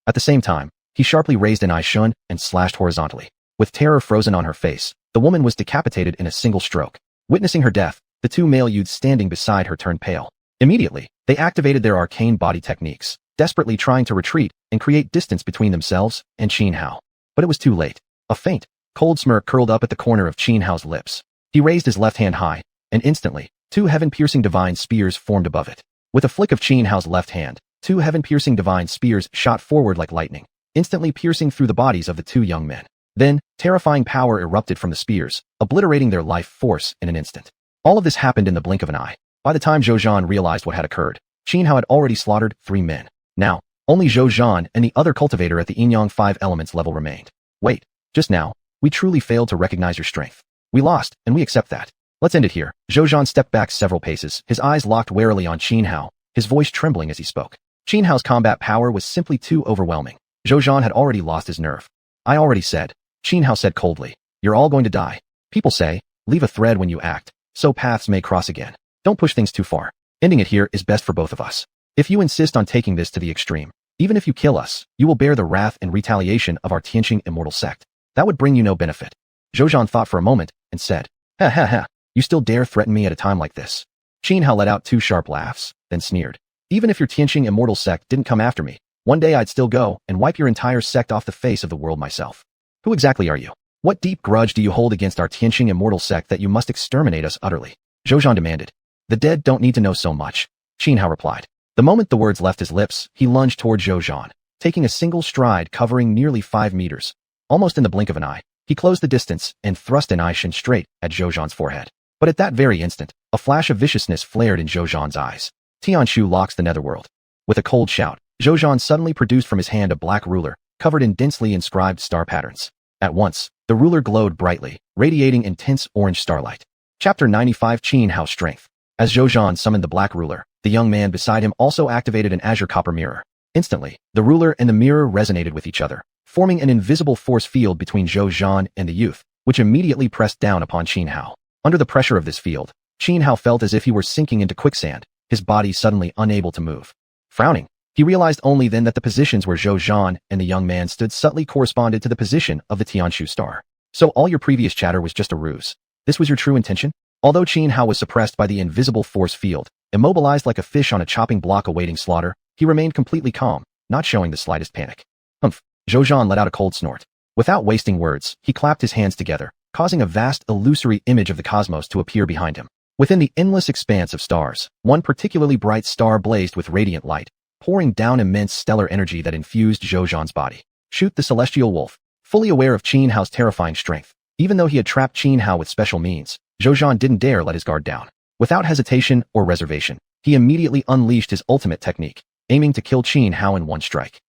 At the same time, he sharply raised an xuanhuan and slashed horizontally. With terror frozen on her face, the woman was decapitated in a single stroke. Witnessing her death, the two male youths standing beside her turned pale. Immediately, they activated their arcane body techniques, desperately trying to retreat and create distance between themselves and Xianhua. But it was too late. A faint, cold smirk curled up at the corner of Xianhua's lips. He raised his left hand high, and instantly, two heaven-piercing divine spears formed above it. With a flick of Xianhua's left hand, two heaven-piercing divine spears shot forward like lightning, instantly piercing through the bodies of the two young men. Then, terrifying power erupted from the spears, obliterating their life force in an instant. All of this happened in the blink of an eye. By the time Xiuxian realized what had occurred, Xianhua had already slaughtered 3 men. Now, only Xiuxian and the other cultivator at the Yin-Yang 5 elements level remained. Wait, just now, we truly failed to recognize your strength. We lost, and we accept that. Let's end it here. Xiuxian stepped back several paces, his eyes locked warily on Xianhua, his voice trembling as he spoke. Xianhua's combat power was simply too overwhelming. Xiuxian had already lost his nerve. I already said, Xianhua said coldly. You're all going to die. People say, leave a thread when you act, so paths may cross again. Don't push things too far. Ending it here is best for both of us. If you insist on taking this to the extreme, even if you kill us, you will bear the wrath and retaliation of our Tianqing immortal sect. That would bring you no benefit. Xiuxian thought for a moment and said, Ha ha ha, you still dare threaten me at a time like this? Xianhua let out 2 sharp laughs, then sneered. Even if your Tianqing immortal sect didn't come after me, one day I'd still go and wipe your entire sect off the face of the world myself. Who exactly are you? What deep grudge do you hold against our Tianqing immortal sect that you must exterminate us utterly? Xiuxian demanded. The dead don't need to know so much, Xianhua replied. The moment the words left his lips, he lunged toward Xiuxian, taking a single stride covering nearly 5 meters. Almost in the blink of an eye, he closed the distance and thrust an xiuxian straight at Xiuxian's forehead. But at that very instant, a flash of viciousness flared in Xiuxian's eyes. Tianshu locks the netherworld. With a cold shout, Xiuxian suddenly produced from his hand a black ruler, covered in densely inscribed star patterns. At once, the ruler glowed brightly, radiating intense orange starlight. Chapter 95 Xianhua's Strength. As Xiuxian summoned the black ruler, the young man beside him also activated an azure copper mirror. Instantly, the ruler and the mirror resonated with each other, forming an invisible force field between Xiuxian and the youth, which immediately pressed down upon Xianhua. Under the pressure of this field, Xianhua felt as if he were sinking into quicksand, his body suddenly unable to move. Frowning, he realized only then that the positions where Xiuxian and the young man stood subtly corresponded to the position of the Tianshu star. So all your previous chatter was just a ruse. This was your true intention? Although Xianhua was suppressed by the invisible force field, immobilized like a fish on a chopping block awaiting slaughter, he remained completely calm, not showing the slightest panic. Humph! Xiuxian let out a cold snort. Without wasting words, he clapped his hands together, causing a vast, illusory image of the cosmos to appear behind him. Within the endless expanse of stars, one particularly bright star blazed with radiant light, pouring down immense stellar energy that infused Xiuxian's body. Shoot the celestial wolf. Fully aware of Xianhua's terrifying strength, even though he had trapped Xianhua with special means, Xiuxian didn't dare let his guard down. Without hesitation or reservation, he immediately unleashed his ultimate technique, aiming to kill Xianhua in one strike.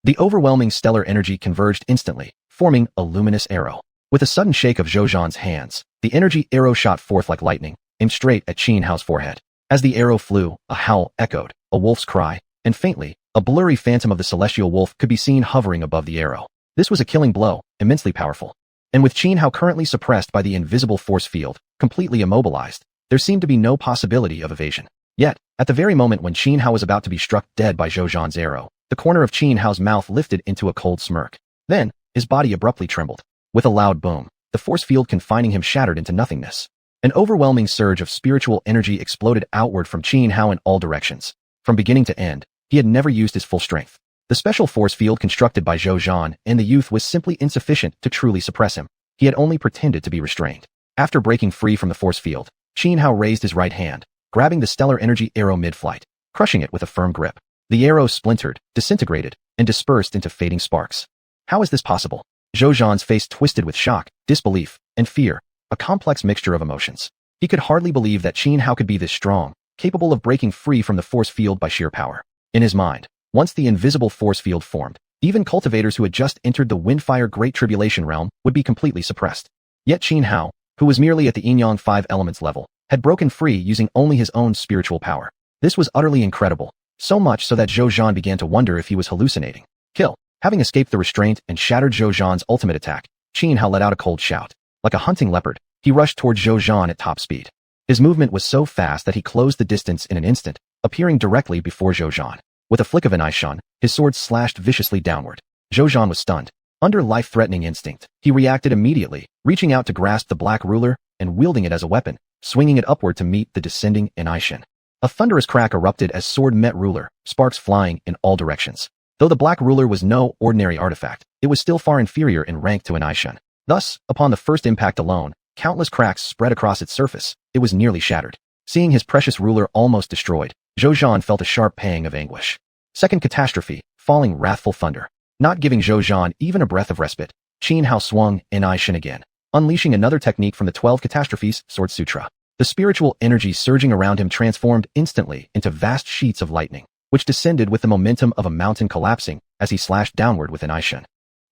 The overwhelming stellar energy converged instantly, forming a luminous arrow. With a sudden shake of Xiuxian's hands, the energy arrow shot forth like lightning, aimed straight at Xianhua's forehead. As the arrow flew, a howl echoed, a wolf's cry, and faintly, a blurry phantom of the celestial wolf could be seen hovering above the arrow. This was a killing blow, immensely powerful. And with Xianhua currently suppressed by the invisible force field, completely immobilized, there seemed to be no possibility of evasion. Yet, at the very moment when Xianhua was about to be struck dead by Xiuxian's arrow, the corner of Xianhua's mouth lifted into a cold smirk. Then, his body abruptly trembled. With a loud boom, the force field confining him shattered into nothingness. An overwhelming surge of spiritual energy exploded outward from Xianhua in all directions. From beginning to end, he had never used his full strength. The special force field constructed by Xiuxian and the youth was simply insufficient to truly suppress him. He had only pretended to be restrained. After breaking free from the force field, Xianhua raised his right hand, grabbing the stellar energy arrow mid-flight, crushing it with a firm grip. The arrow splintered, disintegrated, and dispersed into fading sparks. How is this possible? Xiuxian's face twisted with shock, disbelief, and fear, a complex mixture of emotions. He could hardly believe that Xianhua could be this strong, capable of breaking free from the force field by sheer power. In his mind, once the invisible force field formed, even cultivators who had just entered the Windfire Great Tribulation realm would be completely suppressed. Yet Xianhua, who was merely at the Yin-Yang 5 elements level, had broken free using only his own spiritual power. This was utterly incredible, so much so that Xiuxian began to wonder if he was hallucinating. Kill. Having escaped the restraint and shattered Xiuxian's ultimate attack, Xuanhuan let out a cold shout. Like a hunting leopard, he rushed towards Xiuxian at top speed. His movement was so fast that he closed the distance in an instant, appearing directly before Xiuxian. With a flick of an xiuxian, his sword slashed viciously downward. Xiuxian was stunned. Under life-threatening instinct, he reacted immediately, reaching out to grasp the black ruler and wielding it as a weapon, swinging it upward to meet the descending xiuxian. A thunderous crack erupted as sword met ruler, sparks flying in all directions. Though the black ruler was no ordinary artifact, it was still far inferior in rank to an xiuxian. Thus, upon the first impact alone, countless cracks spread across its surface. It was nearly shattered. Seeing his precious ruler almost destroyed, Xiuxian felt a sharp pang of anguish. Second catastrophe, falling wrathful thunder. Not giving Xiuxian even a breath of respite, Xuanhuan swung an xiuxian again, unleashing another technique from the 12 catastrophes Sword Sutra. The spiritual energy surging around him transformed instantly into vast sheets of lightning, which descended with the momentum of a mountain collapsing as he slashed downward with an xiuxian.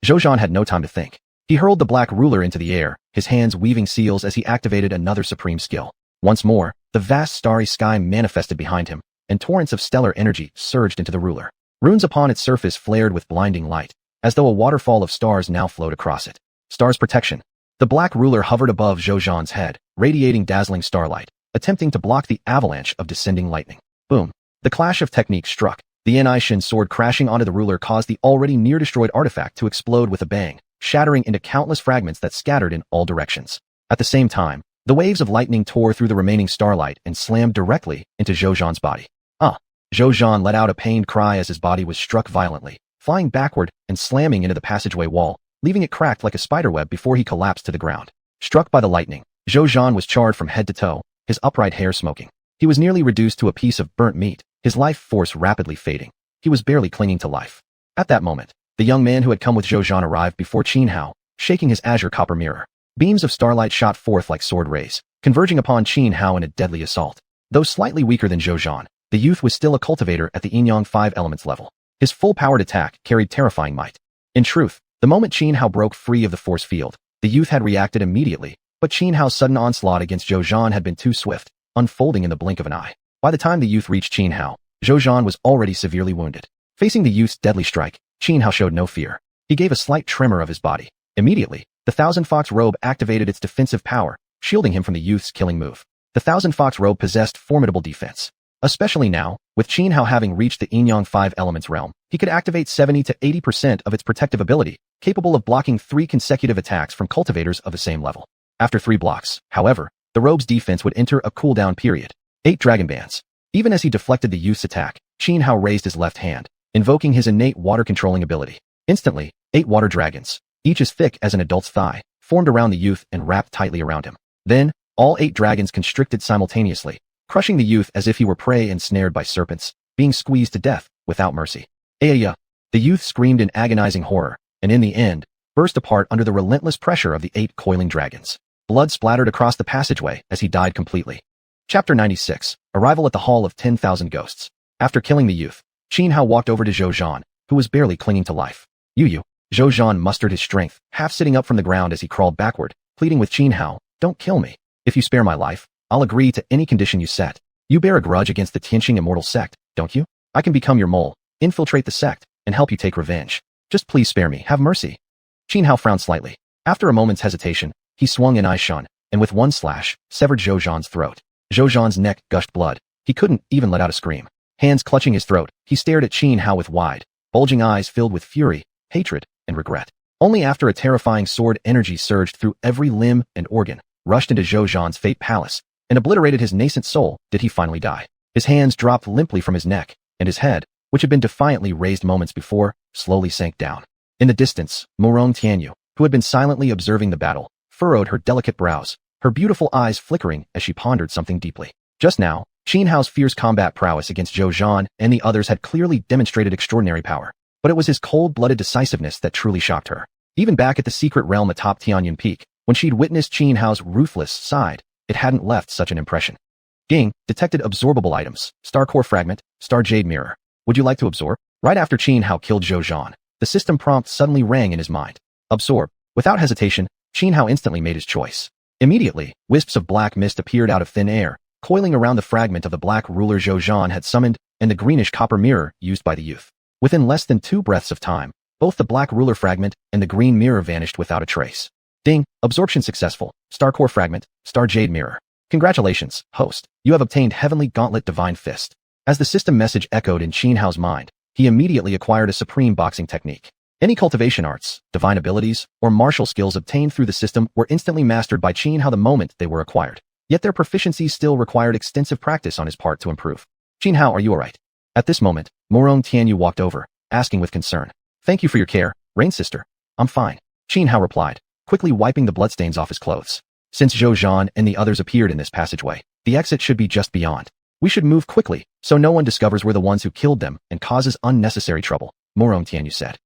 Xiuxian had no time to think. He hurled the black ruler into the air, his hands weaving seals as he activated another supreme skill. Once more, the vast starry sky manifested behind him, and torrents of stellar energy surged into the ruler. Runes upon its surface flared with blinding light, as though a waterfall of stars now flowed across it. Stars protection. The black ruler hovered above Xiuxian's head, radiating dazzling starlight, attempting to block the avalanche of descending lightning. Boom. The clash of techniques struck. The xiuxian sword crashing onto the ruler caused the already near-destroyed artifact to explode with a bang, shattering into countless fragments that scattered in all directions. At the same time, the waves of lightning tore through the remaining starlight and slammed directly into Xiuxian's body. Xiuxian let out a pained cry as his body was struck violently, flying backward and slamming into the passageway wall, leaving it cracked like a spiderweb before he collapsed to the ground. Struck by the lightning, Xiuxian was charred from head to toe, his upright hair smoking. He was nearly reduced to a piece of burnt meat, his life force rapidly fading. He was barely clinging to life. At that moment, the young man who had come with Xiuxian arrived before Xuanhuan, shaking his azure copper mirror. Beams of starlight shot forth like sword rays, converging upon Xuanhuan in a deadly assault. Though slightly weaker than Xiuxian, the youth was still a cultivator at the yin-yang 5 elements level. His full-powered attack carried terrifying might. In truth, the moment Xuanhuan broke free of the force field, the youth had reacted immediately, but Xuanhuan's sudden onslaught against Xiuxian had been too swift, unfolding in the blink of an eye. By the time the youth reached Xuanhuan, Xiuxian was already severely wounded. Facing the youth's deadly strike, Xuanhuan showed no fear. He gave a slight tremor of his body. Immediately, the Thousand Fox robe activated its defensive power, shielding him from the youth's killing move. The Thousand Fox robe possessed formidable defense. Especially now, with Xuanhuan having reached the yin-yang 5 elements realm, he could activate 70 to 80% of its protective ability, capable of blocking 3 consecutive attacks from cultivators of the same level. After 3 blocks, however, the robe's defense would enter a cooldown period. 8 dragon bands. Even as he deflected the youth's attack, Xuanhuan raised his left hand, invoking his innate water-controlling ability. Instantly, 8 water dragons, each as thick as an adult's thigh, formed around the youth and wrapped tightly around him. Then, all 8 dragons constricted simultaneously, crushing the youth as if he were prey ensnared by serpents, being squeezed to death without mercy. Ayaya! The youth screamed in agonizing horror, and in the end, burst apart under the relentless pressure of the 8 coiling dragons. Blood splattered across the passageway as he died completely. Chapter 96. Arrival at the Hall of 10,000 Ghosts. After killing the youth, Xuanhuan walked over to Xiuxian, who was barely clinging to life. You. Xiuxian mustered his strength, half sitting up from the ground as he crawled backward, pleading with Xuanhuan, "Don't kill me. If you spare my life, I'll agree to any condition you set. You bear a grudge against the Tianxing immortal sect, don't you? I can become your mole, infiltrate the sect, and help you take revenge. Just please spare me, have mercy." Xuanhuan frowned slightly. After a moment's hesitation, he swung an xiuxian, and with one slash, severed Xiuxian's throat. Xiuxian's neck gushed blood. He couldn't even let out a scream. Hands clutching his throat, he stared at Xuanhuan with wide, bulging eyes filled with fury, hatred, and regret. Only after a terrifying sword energy surged through every limb and organ, rushed into Xiuxian's fate palace, and obliterated his nascent soul, did he finally die. His hands dropped limply from his neck, and his head, which had been defiantly raised moments before, slowly sank down. In the distance, Morong Tianyu, who had been silently observing the battle, furrowed her delicate brows, her beautiful eyes flickering as she pondered something deeply. Just now, Xuanhuan's fierce combat prowess against Xiuxian and the others had clearly demonstrated extraordinary power, but it was his cold-blooded decisiveness that truly shocked her. Even back at the secret realm atop Tianyan Peak, when she'd witnessed Xuanhuan's ruthless side, it hadn't left such an impression. Ging detected absorbable items, star core fragment, star jade mirror. Would you like to absorb? Right after Xuanhuan killed Xiuxian, the system prompt suddenly rang in his mind. Absorb. Without hesitation, Xuanhuan instantly made his choice. Immediately, wisps of black mist appeared out of thin air, coiling around the fragment of the black ruler Xiuxian had summoned and the greenish copper mirror used by the youth. Within less than 2 breaths of time, both the black ruler fragment and the green mirror vanished without a trace. Ding! Absorption successful. Star core fragment, star jade mirror. Congratulations, host. You have obtained Heavenly Gauntlet Divine Fist. As the system message echoed in Xianhao's mind, he immediately acquired a supreme boxing technique. Any cultivation arts, divine abilities, or martial skills obtained through the system were instantly mastered by Xianhao the moment they were acquired. Yet their proficiency still required extensive practice on his part to improve. Xianhao, are you alright? At this moment, Morong Tianyu walked over, asking with concern. Thank you for your care, Rain Sister. I'm fine. Xianhao replied, quickly wiping the bloodstains off his clothes. Since Xiuxian and the others appeared in this passageway, the exit should be just beyond. We should move quickly, so no one discovers we're the ones who killed them and causes unnecessary trouble, Morong Tianyu said.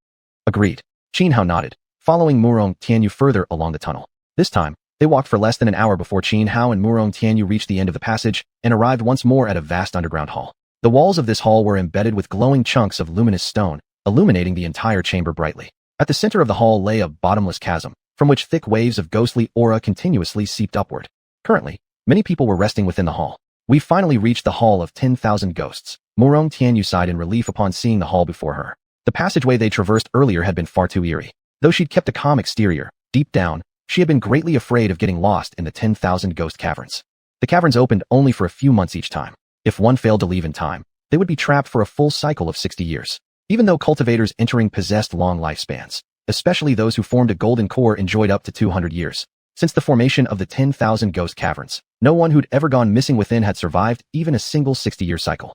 Agreed. Xianhao nodded, following Morong Tianyu further along the tunnel. This time, they walked for less than an hour before Xianhao and Morong Tianyu reached the end of the passage and arrived once more at a vast underground hall. The walls of this hall were embedded with glowing chunks of luminous stone, illuminating the entire chamber brightly. At the center of the hall lay a bottomless chasm, from which thick waves of ghostly aura continuously seeped upward. Currently, many people were resting within the hall. We finally reached the Hall of 10,000 Ghosts. Morong Tianyu sighed in relief upon seeing the hall before her. The passageway they traversed earlier had been far too eerie. Though she'd kept a calm exterior, deep down, she had been greatly afraid of getting lost in the 10,000 Ghost Caverns. The caverns opened only for a few months each time. If one failed to leave in time, they would be trapped for a full cycle of 60 years. Even though cultivators entering possessed long lifespans, especially those who formed a golden core enjoyed up to 200 years. Since the formation of the 10,000 Ghost Caverns, no one who'd ever gone missing within had survived even a single 60-year cycle.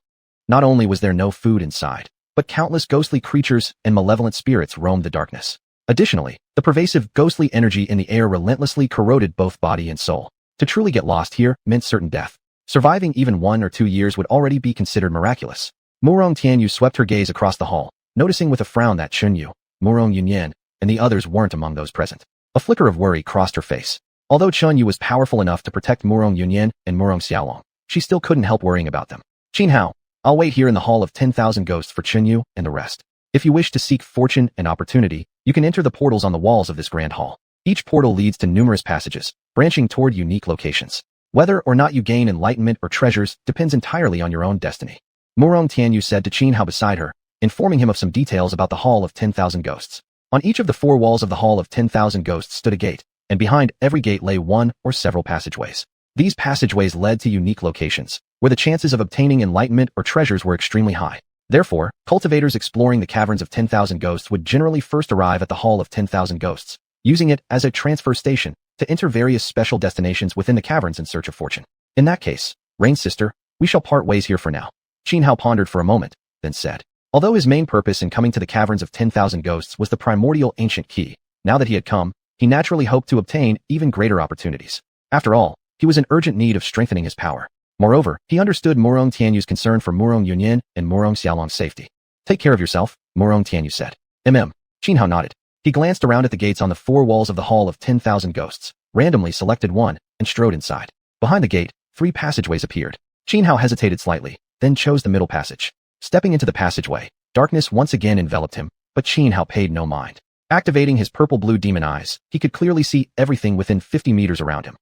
Not only was there no food inside, but countless ghostly creatures and malevolent spirits roamed the darkness. Additionally, the pervasive ghostly energy in the air relentlessly corroded both body and soul. To truly get lost here meant certain death. Surviving even 1 or 2 years would already be considered miraculous. Morong Tianyu swept her gaze across the hall, noticing with a frown that Chunyu, Morong Yunyan, and the others weren't among those present. A flicker of worry crossed her face. Although Chunyu was powerful enough to protect Morong Yunyan and Morong Xiaolong, she still couldn't help worrying about them. Xianhao, I'll wait here in the Hall of 10,000 Ghosts for Chunyu and the rest. If you wish to seek fortune and opportunity, you can enter the portals on the walls of this grand hall. Each portal leads to numerous passages, branching toward unique locations. Whether or not you gain enlightenment or treasures depends entirely on your own destiny. Morong Tianyu said to Xianhao beside her, informing him of some details about the Hall of 10,000 Ghosts. On each of the 4 walls of the Hall of 10,000 Ghosts stood a gate, and behind every gate lay one or several passageways. These passageways led to unique locations, where the chances of obtaining enlightenment or treasures were extremely high. Therefore, cultivators exploring the caverns of 10,000 Ghosts would generally first arrive at the Hall of 10,000 Ghosts, using it as a transfer station to enter various special destinations within the caverns in search of fortune. In that case, Rain Sister, we shall part ways here for now. Xianhao pondered for a moment, then said. Although his main purpose in coming to the caverns of 10,000 Ghosts was the primordial ancient key, now that he had come, he naturally hoped to obtain even greater opportunities. After all, he was in urgent need of strengthening his power. Moreover, he understood Morong Tianyu's concern for Morong Yunyan and Morong Xiaolong's safety. Take care of yourself, Morong Tianyu said. Xianhao nodded. He glanced around at the gates on the 4 walls of the Hall of 10,000 Ghosts, randomly selected one, and strode inside. Behind the gate, 3 passageways appeared. Xianhao hesitated slightly, then chose the middle passage. Stepping into the passageway, darkness once again enveloped him, but Xianhao paid no mind. Activating his purple-blue demon eyes, he could clearly see everything within 50 meters around him.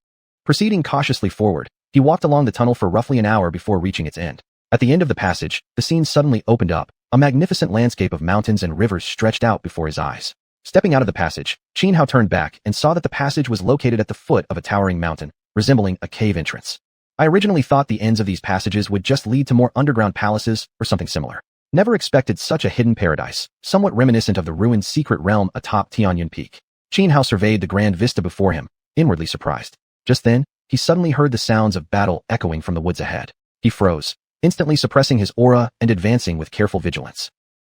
Proceeding cautiously forward, he walked along the tunnel for roughly an hour before reaching its end. At the end of the passage, the scene suddenly opened up. A magnificent landscape of mountains and rivers stretched out before his eyes. Stepping out of the passage, Xianhao turned back and saw that the passage was located at the foot of a towering mountain, resembling a cave entrance. I originally thought the ends of these passages would just lead to more underground palaces or something similar. Never expected such a hidden paradise, somewhat reminiscent of the ruined secret realm atop Tianyun Peak. Xianhao surveyed the grand vista before him, inwardly surprised. Just then, he suddenly heard the sounds of battle echoing from the woods ahead. He froze, instantly suppressing his aura and advancing with careful vigilance.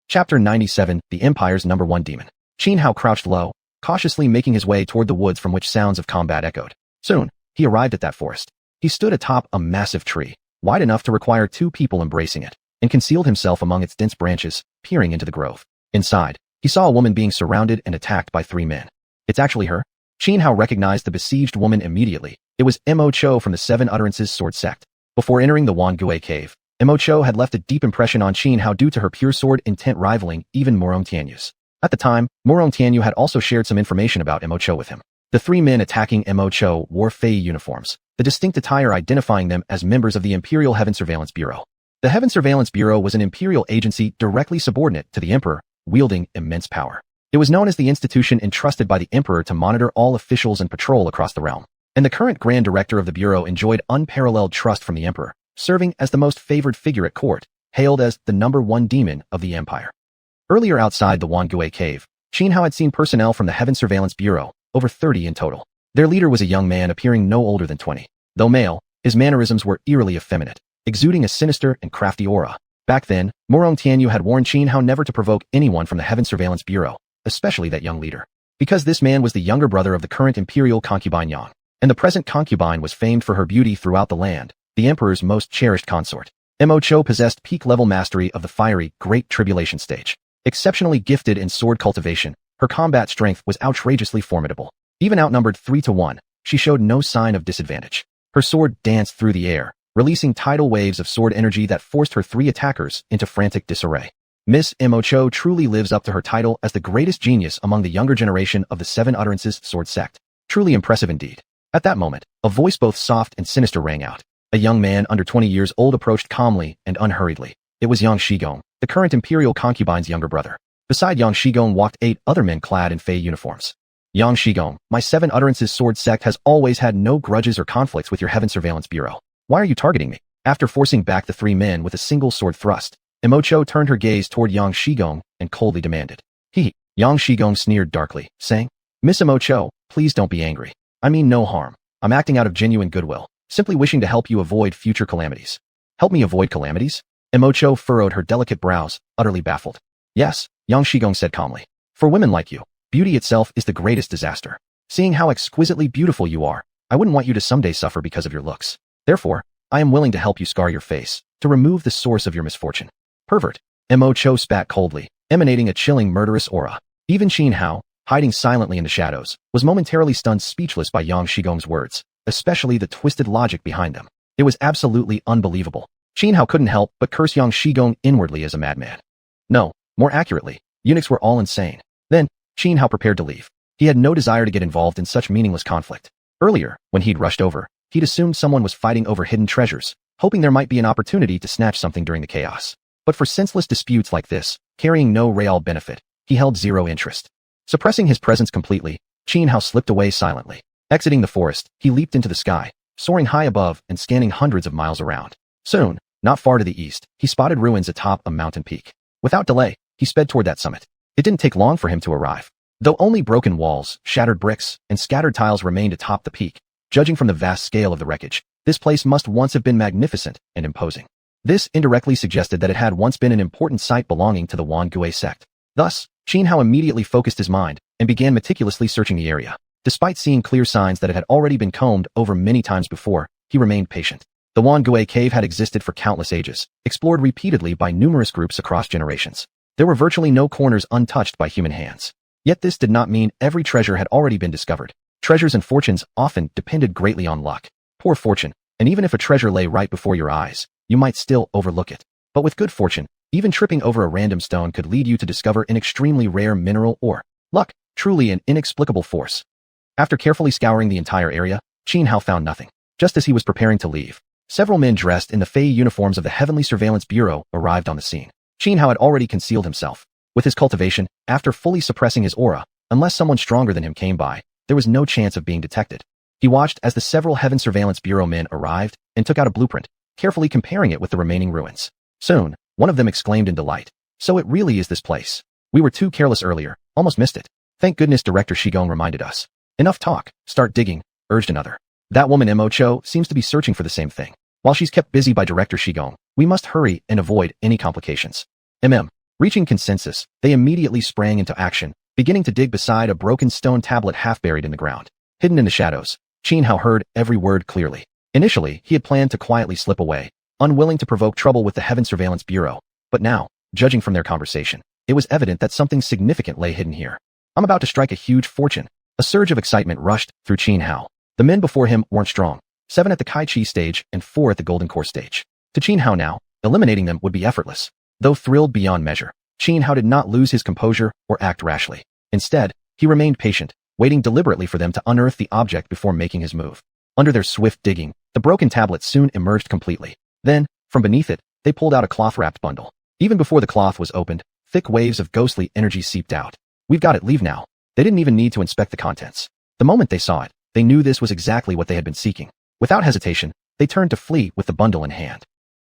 Chapter 97, The Empire's #1 Demon. Xianhao crouched low, cautiously making his way toward the woods from which sounds of combat echoed. Soon, he arrived at that forest. He stood atop a massive tree, wide enough to require 2 people embracing it, and concealed himself among its dense branches, peering into the grove. Inside, he saw a woman being surrounded and attacked by 3 men. It's actually her. Xianhao recognized the besieged woman immediately. It was Mo Cho from the 7 Utterances Sword Sect. Before entering the Wangue cave, Mo Cho had left a deep impression on Xianhao due to her pure sword intent rivaling even Morong Tianyu's. At the time, Morong Tianyu had also shared some information about Mo Cho with him. The three men attacking Mo Cho wore Fei uniforms, the distinct attire identifying them as members of the Imperial Heaven Surveillance Bureau. The Heaven Surveillance Bureau was an imperial agency directly subordinate to the Emperor, wielding immense power. It was known as the institution entrusted by the Emperor to monitor all officials and patrol across the realm. And the current Grand Director of the Bureau enjoyed unparalleled trust from the Emperor, serving as the most favored figure at court, hailed as the #1 demon of the Empire. Earlier outside the Wangui cave, Xianhao had seen personnel from the Heaven Surveillance Bureau, over 30 in total. Their leader was a young man appearing no older than 20. Though male, his mannerisms were eerily effeminate, exuding a sinister and crafty aura. Back then, Morong Tianyu had warned Xianhao never to provoke anyone from the Heaven Surveillance Bureau, especially that young leader. Because this man was the younger brother of the current imperial concubine Yang, and the present concubine was famed for her beauty throughout the land, the emperor's most cherished consort. Mo Cho possessed peak-level mastery of the fiery Great Tribulation stage. Exceptionally gifted in sword cultivation, her combat strength was outrageously formidable. Even outnumbered 3-1, she showed no sign of disadvantage. Her sword danced through the air, releasing tidal waves of sword energy that forced her three attackers into frantic disarray. Miss Mo Cho truly lives up to her title as the greatest genius among the younger generation of the Seven Utterances sword sect. Truly impressive indeed. At that moment, a voice both soft and sinister rang out. A young man under 20 years old approached calmly and unhurriedly. It was Yang Shigong, the current imperial concubine's younger brother. Beside Yang Shigong walked 8 other men clad in Fei uniforms. Yang Shigong, my Seven Utterances sword sect has always had no grudges or conflicts with your Heaven Surveillance Bureau. Why are you targeting me? After forcing back the three men with a single sword thrust, Mo Cho turned her gaze toward Yang Shigong and coldly demanded. Yang Shigong sneered darkly, saying, Miss Mo Cho, please don't be angry. I mean no harm. I'm acting out of genuine goodwill, simply wishing to help you avoid future calamities. Help me avoid calamities? Mo Cho furrowed her delicate brows, utterly baffled. Yes, Yang Shigong said calmly. For women like you, beauty itself is the greatest disaster. Seeing how exquisitely beautiful you are, I wouldn't want you to someday suffer because of your looks. Therefore, I am willing to help you scar your face, to remove the source of your misfortune. Pervert. Mo Cho spat coldly, emanating a chilling murderous aura. Even Xianhao, hiding silently in the shadows, was momentarily stunned speechless by Yang Shigong's words, especially the twisted logic behind them. It was absolutely unbelievable. Xianhao couldn't help but curse Yang Shigong inwardly as a madman. No, more accurately, eunuchs were all insane. Then, Xianhao prepared to leave. He had no desire to get involved in such meaningless conflict. Earlier, when he'd rushed over, he'd assumed someone was fighting over hidden treasures, hoping there might be an opportunity to snatch something during the chaos. But for senseless disputes like this, carrying no real benefit, he held zero interest. Suppressing his presence completely, Xianhao slipped away silently. Exiting the forest, he leaped into the sky, soaring high above and scanning hundreds of miles around. Soon, not far to the east, he spotted ruins atop a mountain peak. Without delay, he sped toward that summit. It didn't take long for him to arrive. Though only broken walls, shattered bricks, and scattered tiles remained atop the peak, judging from the vast scale of the wreckage, this place must once have been magnificent and imposing. This indirectly suggested that it had once been an important site belonging to the Wangui sect. Thus, Xianhao immediately focused his mind and began meticulously searching the area. Despite seeing clear signs that it had already been combed over many times before, he remained patient. The Wangui cave had existed for countless ages, explored repeatedly by numerous groups across generations. There were virtually no corners untouched by human hands. Yet this did not mean every treasure had already been discovered. Treasures and fortunes often depended greatly on luck. Poor fortune, and even if a treasure lay right before your eyes, you might still overlook it. But with good fortune, even tripping over a random stone could lead you to discover an extremely rare mineral or luck, truly an inexplicable force. After carefully scouring the entire area, Xianhao found nothing. Just as he was preparing to leave, several men dressed in the Fei uniforms of the Heavenly Surveillance Bureau arrived on the scene. Xianhao had already concealed himself. With his cultivation, after fully suppressing his aura, unless someone stronger than him came by, there was no chance of being detected. He watched as the several Heaven Surveillance Bureau men arrived and took out a blueprint, carefully comparing it with the remaining ruins. Soon, one of them exclaimed in delight. So it really is this place. We were too careless earlier, almost missed it. Thank goodness Director Shigong reminded us. Enough talk, start digging, urged another. That woman Mo Cho seems to be searching for the same thing. While she's kept busy by Director Shigong, we must hurry and avoid any complications. Reaching consensus, they immediately sprang into action, beginning to dig beside a broken stone tablet half buried in the ground. Hidden in the shadows, Xianhao heard every word clearly. Initially, he had planned to quietly slip away, unwilling to provoke trouble with the Heaven Surveillance Bureau. But now, judging from their conversation, it was evident that something significant lay hidden here. I'm about to strike a huge fortune. A surge of excitement rushed through Xianhao. The men before him weren't strong. 7 at the Kai Chi stage and 4 at the Golden Core stage. To Xianhao now, eliminating them would be effortless. Though thrilled beyond measure, Xianhao did not lose his composure or act rashly. Instead, he remained patient, waiting deliberately for them to unearth the object before making his move. Under their swift digging, the broken tablet soon emerged completely. Then, from beneath it, they pulled out a cloth-wrapped bundle. Even before the cloth was opened, thick waves of ghostly energy seeped out. "We've got it, leave now." They didn't even need to inspect the contents. The moment they saw it, they knew this was exactly what they had been seeking. Without hesitation, they turned to flee with the bundle in hand.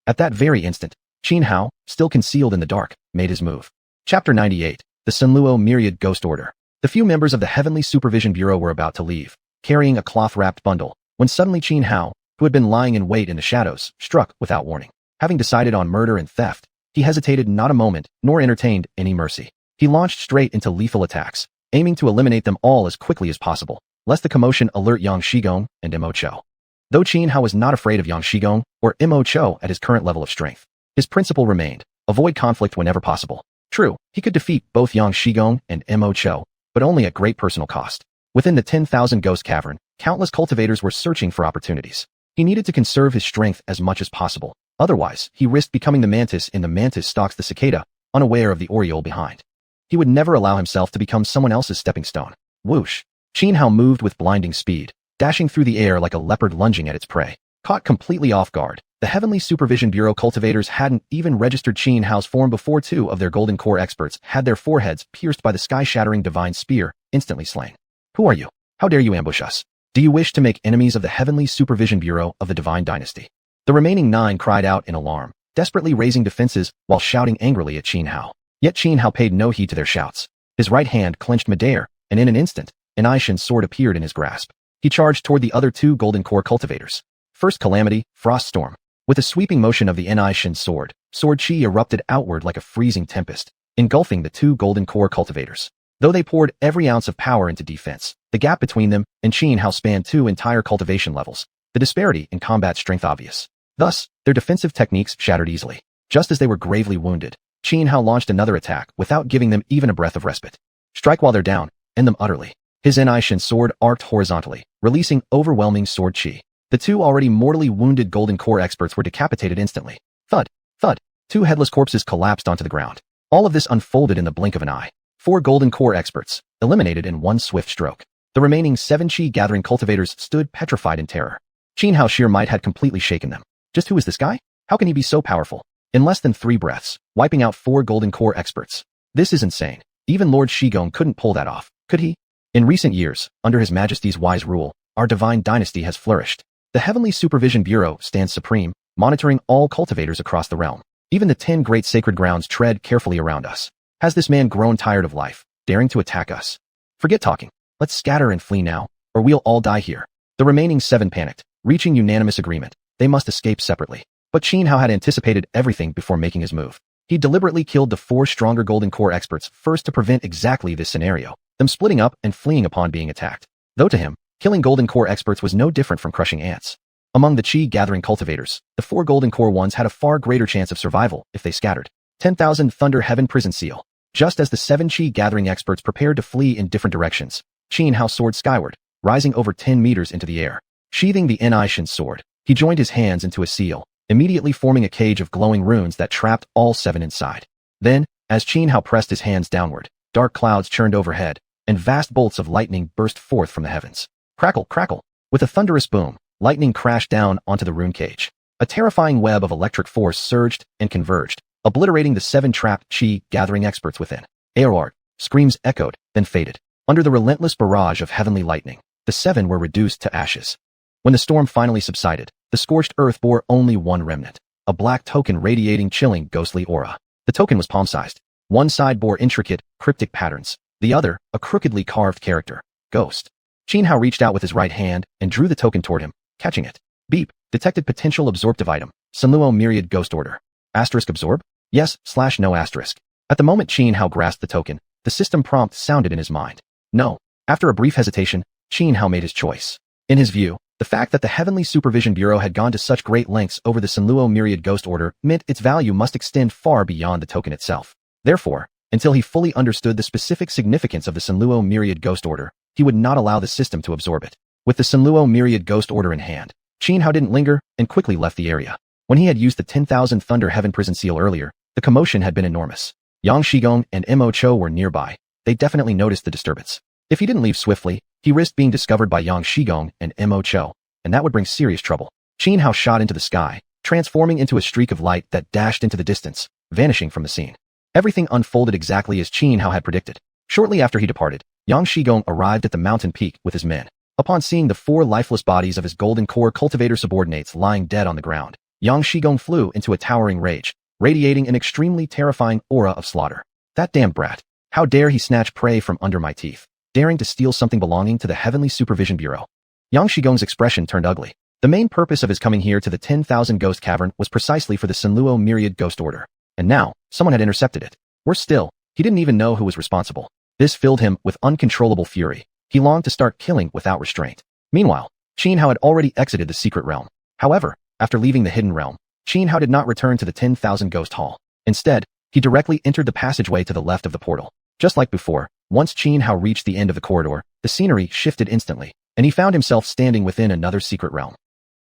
At that very instant, Xianhao, still concealed in the dark, made his move. Chapter 98. The Sunluo Myriad Ghost Order. The few members of the Heavenly Supervision Bureau were about to leave, carrying a cloth-wrapped bundle, when suddenly Xianhao, who had been lying in wait in the shadows, struck without warning. Having decided on murder and theft, he hesitated not a moment, nor entertained any mercy. He launched straight into lethal attacks, aiming to eliminate them all as quickly as possible, lest the commotion alert Yang Shigong and Mo Cho. Though Xianhao was not afraid of Yang Shigong or Mo Cho at his current level of strength, his principle remained: avoid conflict whenever possible. True, he could defeat both Yang Shigong and Mo Cho, but only at great personal cost. Within the 10,000 Ghost Cavern, countless cultivators were searching for opportunities. He needed to conserve his strength as much as possible. Otherwise, he risked becoming the mantis in the mantis stalks the cicada, unaware of the oriole behind. He would never allow himself to become someone else's stepping stone. Whoosh! Xianhao moved with blinding speed, dashing through the air like a leopard lunging at its prey. Caught completely off guard, the Heavenly Supervision Bureau cultivators hadn't even registered Xianhao's form before two of their Golden Core experts had their foreheads pierced by the sky-shattering divine spear, instantly slain. "Who are you? How dare you ambush us? Do you wish to make enemies of the Heavenly Supervision Bureau of the Divine Dynasty?" The remaining 9 cried out in alarm, desperately raising defenses while shouting angrily at Xianhao. Yet Xianhao paid no heed to their shouts. His right hand clenched midair, and in an instant, an xiuxian sword appeared in his grasp. He charged toward the other 2 Golden Core cultivators. First Calamity, Frost Storm. With a sweeping motion of the xiuxian sword, sword chi erupted outward like a freezing tempest, engulfing the 2 Golden Core cultivators. Though they poured every ounce of power into defense, the gap between them and Xianhao spanned 2 entire cultivation levels, the disparity in combat strength obvious. Thus, their defensive techniques shattered easily. Just as they were gravely wounded, Xianhao launched another attack without giving them even a breath of respite. Strike while they're down, end them utterly. His xiuxian sword arced horizontally, releasing overwhelming sword chi. The 2 already mortally wounded Golden Core experts were decapitated instantly. Thud, thud. 2 headless corpses collapsed onto the ground. All of this unfolded in the blink of an eye. 4 Golden Core experts, eliminated in one swift stroke. The remaining 7 chi-gathering cultivators stood petrified in terror. Xianhao's sheer might had completely shaken them. Just who is this guy? How can he be so powerful? In less than 3 breaths, wiping out 4 Golden Core experts. This is insane. Even Lord Shigong couldn't pull that off, could he? In recent years, under His Majesty's wise rule, our divine dynasty has flourished. The Heavenly Supervision Bureau stands supreme, monitoring all cultivators across the realm. Even the 10 great sacred grounds tread carefully around us. Has this man grown tired of life, daring to attack us? Forget talking. Let's scatter and flee now, or we'll all die here. The remaining 7 panicked, reaching unanimous agreement. They must escape separately. But Xianhao had anticipated everything before making his move. He deliberately killed the 4 stronger Golden Core experts first to prevent exactly this scenario, them splitting up and fleeing upon being attacked. Though to him, killing Golden Core experts was no different from crushing ants. Among the chi-gathering cultivators, the 4 Golden Core ones had a far greater chance of survival if they scattered. 10,000 Thunder Heaven Prison Seal. Just as the 7 chi-gathering experts prepared to flee in different directions, Xianhao soared skyward, rising over 10 meters into the air. Sheathing the xiuxian sword, he joined his hands into a seal, immediately forming a cage of glowing runes that trapped all 7 inside. Then, as Xianhao pressed his hands downward, dark clouds churned overhead, and vast bolts of lightning burst forth from the heavens. Crackle, crackle. With a thunderous boom, lightning crashed down onto the rune cage. A terrifying web of electric force surged and converged, obliterating the 7 trapped chi-gathering experts within. Aorart, screams echoed, then faded. Under the relentless barrage of heavenly lightning, the 7 were reduced to ashes. When the storm finally subsided, the scorched earth bore only one remnant, a black token radiating chilling ghostly aura. The token was palm-sized. One side bore intricate, cryptic patterns, the other, a crookedly carved character, Ghost. Xianhao reached out with his right hand and drew the token toward him, catching it. Beep, detected potential absorptive item, Sunluo Myriad Ghost Order. Asterisk absorb? Yes/no asterisk. At the moment Xianhao grasped the token, the system prompt sounded in his mind. No. After a brief hesitation, Xianhao made his choice. In his view, the fact that the Heavenly Supervision Bureau had gone to such great lengths over the Sunluo Myriad Ghost Order meant its value must extend far beyond the token itself. Therefore, until he fully understood the specific significance of the Sunluo Myriad Ghost Order, he would not allow the system to absorb it. With the Sunluo Myriad Ghost Order in hand, Xianhao didn't linger and quickly left the area. When he had used the 10,000 Thunder Heaven Prison Seal earlier, the commotion had been enormous. Yang Shigong and Mo Cho were nearby. They definitely noticed the disturbance. If he didn't leave swiftly, he risked being discovered by Yang Shigong and Mo Cho, and that would bring serious trouble. Xianhao shot into the sky, transforming into a streak of light that dashed into the distance, vanishing from the scene. Everything unfolded exactly as Xianhao had predicted. Shortly after he departed, Yang Shigong arrived at the mountain peak with his men. Upon seeing the 4 lifeless bodies of his golden core cultivator subordinates lying dead on the ground, Yang Shigong flew into a towering rage, radiating an extremely terrifying aura of slaughter. That damned brat! How dare he snatch prey from under my teeth, daring to steal something belonging to the Heavenly Supervision Bureau. Yang Shigong's expression turned ugly. The main purpose of his coming here to the 10,000 Ghost Cavern was precisely for the Senluo Myriad Ghost Order. And now, someone had intercepted it. Worse still, he didn't even know who was responsible. This filled him with uncontrollable fury. He longed to start killing without restraint. Meanwhile, Xianhao had already exited the secret realm. However, after leaving the hidden realm, Xianhao did not return to the 10,000 Ghost Hall. Instead, he directly entered the passageway to the left of the portal. Just like before, once Xianhao reached the end of the corridor, the scenery shifted instantly, and he found himself standing within another secret realm.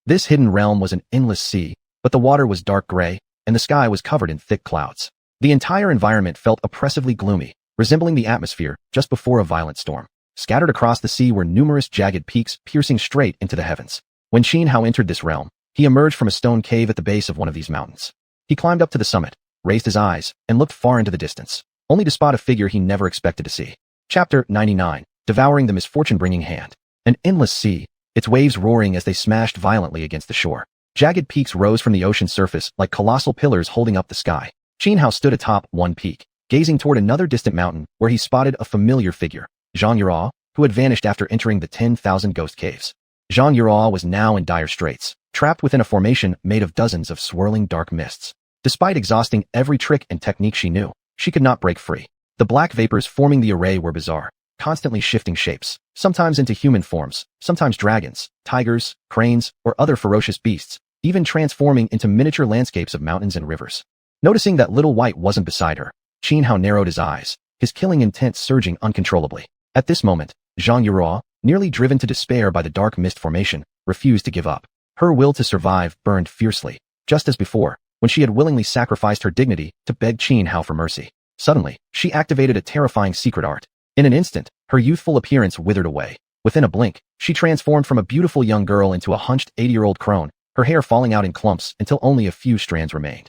This hidden realm was an endless sea, but the water was dark gray, and the sky was covered in thick clouds. The entire environment felt oppressively gloomy, resembling the atmosphere just before a violent storm. Scattered across the sea were numerous jagged peaks piercing straight into the heavens. When Xianhao entered this realm, he emerged from a stone cave at the base of one of these mountains. He climbed up to the summit, raised his eyes, and looked far into the distance, only to spot a figure he never expected to see. Chapter 99. Devouring the Misfortune-Bringing Hand. An endless sea, its waves roaring as they smashed violently against the shore. Jagged peaks rose from the ocean's surface like colossal pillars holding up the sky. Xianhao stood atop one peak, gazing toward another distant mountain where he spotted a familiar figure, Xuanhuan, who had vanished after entering the 10,000 Ghost Caves. Xuanhuan was now in dire straits, trapped within a formation made of dozens of swirling dark mists. Despite exhausting every trick and technique she knew, she could not break free. The black vapors forming the array were bizarre, constantly shifting shapes, sometimes into human forms, sometimes dragons, tigers, cranes, or other ferocious beasts, even transforming into miniature landscapes of mountains and rivers. Noticing that Little White wasn't beside her, Xianhao narrowed his eyes, his killing intent surging uncontrollably. At this moment, Xuanhuan, nearly driven to despair by the dark mist formation, refused to give up. Her will to survive burned fiercely, just as before, when she had willingly sacrificed her dignity to beg Xianhao for mercy. Suddenly, she activated a terrifying secret art. In an instant, her youthful appearance withered away. Within a blink, she transformed from a beautiful young girl into a hunched 80-year-old crone, her hair falling out in clumps until only a few strands remained.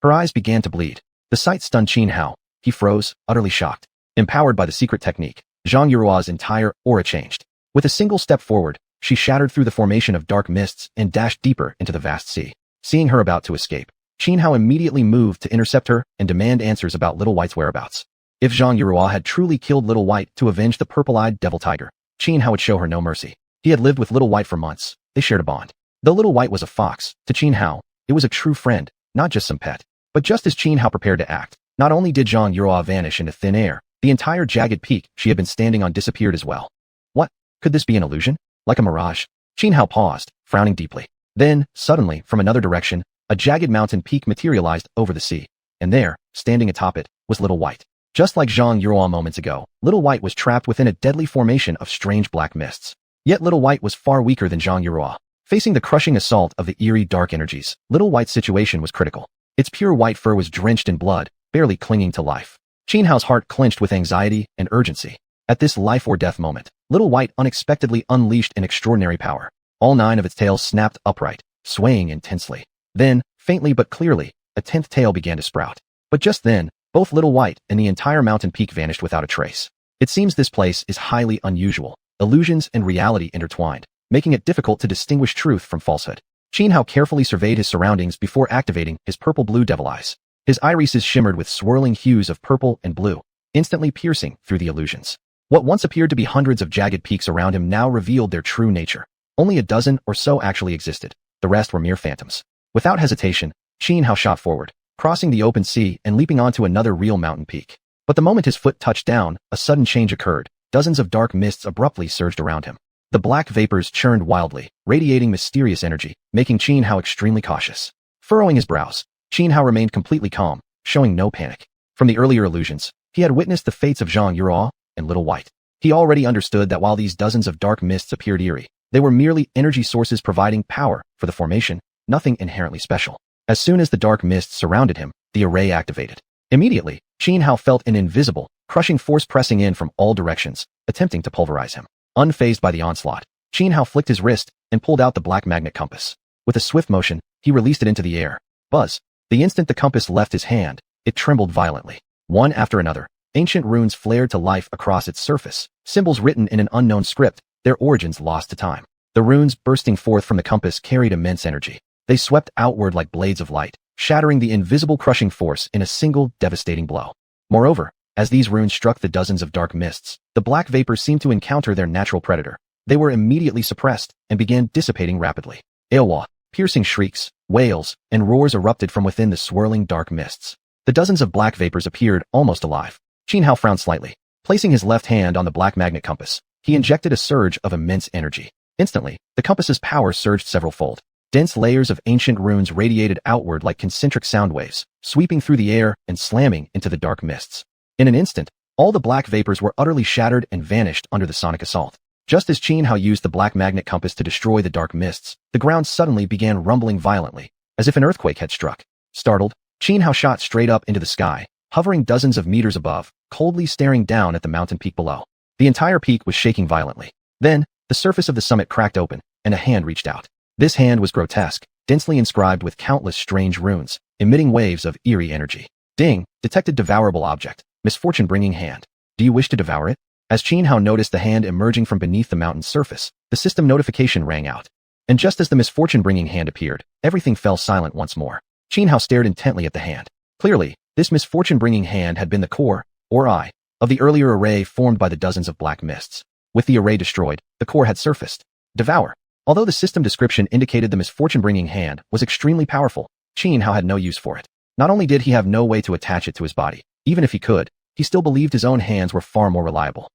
Her eyes began to bleed. The sight stunned Xianhao. He froze, utterly shocked. Empowered by the secret technique, Xuanhuan's entire aura changed. With a single step forward, she shattered through the formation of dark mists and dashed deeper into the vast sea. Seeing her about to escape, Xianhao immediately moved to intercept her and demand answers about Little White's whereabouts. If Xuanhuan had truly killed Little White to avenge the purple-eyed devil tiger, Xianhao would show her no mercy. He had lived with Little White for months. They shared a bond. Though Little White was a fox, to Xianhao, it was a true friend, not just some pet. But just as Xianhao prepared to act, not only did Xuanhuan vanish into thin air, the entire jagged peak she had been standing on disappeared as well. What? Could this be an illusion? Like a mirage? Xianhao paused, frowning deeply. Then, suddenly, from another direction, a jagged mountain peak materialized over the sea. And there, standing atop it, was Little White. Just like Xuanhuan moments ago, Little White was trapped within a deadly formation of strange black mists. Yet Little White was far weaker than Xuanhuan. Facing the crushing assault of the eerie dark energies, Little White's situation was critical. Its pure white fur was drenched in blood, barely clinging to life. Xianhao's heart clenched with anxiety and urgency. At this life-or-death moment, Little White unexpectedly unleashed an extraordinary power. All 9 of its tails snapped upright, swaying intensely. Then, faintly but clearly, a 10th tail began to sprout. But just then, both Little White and the entire mountain peak vanished without a trace. It seems this place is highly unusual, illusions and reality intertwined, making it difficult to distinguish truth from falsehood. Xianhao carefully surveyed his surroundings before activating his purple-blue devil eyes. His irises shimmered with swirling hues of purple and blue, instantly piercing through the illusions. What once appeared to be hundreds of jagged peaks around him now revealed their true nature. Only a dozen or so actually existed. The rest were mere phantoms. Without hesitation, Xianhao shot forward, crossing the open sea and leaping onto another real mountain peak. But the moment his foot touched down, a sudden change occurred. Dozens of dark mists abruptly surged around him. The black vapors churned wildly, radiating mysterious energy, making Xianhao extremely cautious. Furrowing his brows, Xianhao remained completely calm, showing no panic. From the earlier illusions, he had witnessed the fates of Xuanhuan and Little White. He already understood that while these dozens of dark mists appeared eerie, they were merely energy sources providing power for the formation, nothing inherently special. As soon as the dark mists surrounded him, the array activated. Immediately, Xianhao felt an invisible, crushing force pressing in from all directions, attempting to pulverize him. Unfazed by the onslaught, Xianhao flicked his wrist and pulled out the black magnet compass. With a swift motion, he released it into the air. Buzz! The instant the compass left his hand, it trembled violently. One after another, ancient runes flared to life across its surface, symbols written in an unknown script, their origins lost to time. The runes bursting forth from the compass carried immense energy. They swept outward like blades of light, shattering the invisible crushing force in a single devastating blow. Moreover, as these runes struck the dozens of dark mists, the black vapors seemed to encounter their natural predator. They were immediately suppressed and began dissipating rapidly. Aowa, piercing shrieks, wails, and roars erupted from within the swirling dark mists. The dozens of black vapors appeared almost alive. Xianhao frowned slightly. Placing his left hand on the black magnet compass, he injected a surge of immense energy. Instantly, the compass's power surged several-fold. Dense layers of ancient runes radiated outward like concentric sound waves, sweeping through the air and slamming into the dark mists. In an instant, all the black vapors were utterly shattered and vanished under the sonic assault. Just as Xianhao used the black magnet compass to destroy the dark mists, the ground suddenly began rumbling violently, as if an earthquake had struck. Startled, Xianhao shot straight up into the sky, hovering dozens of meters above, coldly staring down at the mountain peak below. The entire peak was shaking violently. Then, the surface of the summit cracked open, and a hand reached out. This hand was grotesque, densely inscribed with countless strange runes, emitting waves of eerie energy. Ding! Detected devourable object. Misfortune-bringing hand. Do you wish to devour it? As Xianhao noticed the hand emerging from beneath the mountain's surface, the system notification rang out. And just as the misfortune-bringing hand appeared, everything fell silent once more. Xianhao stared intently at the hand. Clearly, this misfortune-bringing hand had been the core, or eye, of the earlier array formed by the dozens of black mists. With the array destroyed, the core had surfaced. Devour. Although the system description indicated the misfortune-bringing hand was extremely powerful, Xianhao had no use for it. Not only did he have no way to attach it to his body, even if he could, he still believed his own hands were far more reliable.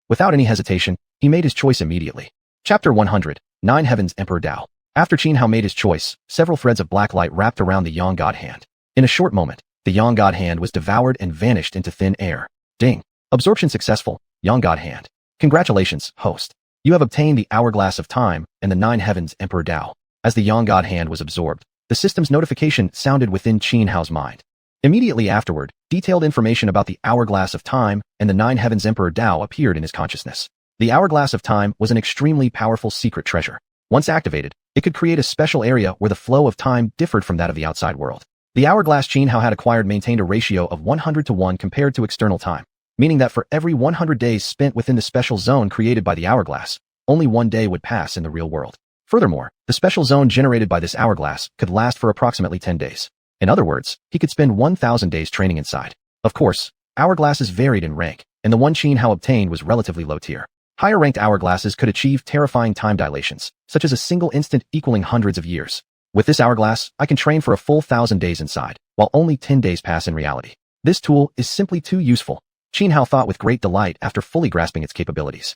Without any hesitation, he made his choice immediately. Chapter 100, Nine Heavens Emperor Dao. After Xianhao made his choice, several threads of black light wrapped around the Yang God hand. In a short moment, the Yang God hand was devoured and vanished into thin air. Ding! Absorption successful, Yang God hand. Congratulations, host. You have obtained the Hourglass of Time and the Nine Heavens Emperor Dao. As the Yang God hand was absorbed, the system's notification sounded within Xianhao's mind. Immediately afterward, detailed information about the Hourglass of Time and the Nine Heavens Emperor Dao appeared in his consciousness. The Hourglass of Time was an extremely powerful secret treasure. Once activated, it could create a special area where the flow of time differed from that of the outside world. The Hourglass Xianhao had acquired maintained a ratio of 100:1 compared to external time, meaning that for every 100 days spent within the special zone created by the Hourglass, only 1 day would pass in the real world. Furthermore, the special zone generated by this Hourglass could last for approximately 10 days. In other words, he could spend 1,000 days training inside. Of course, hourglasses varied in rank, and the one Xianhao obtained was relatively low tier. Higher-ranked hourglasses could achieve terrifying time dilations, such as a single instant equaling hundreds of years. With this hourglass, I can train for a full 1,000 days inside, while only 10 days pass in reality. This tool is simply too useful, Xianhao thought with great delight after fully grasping its capabilities.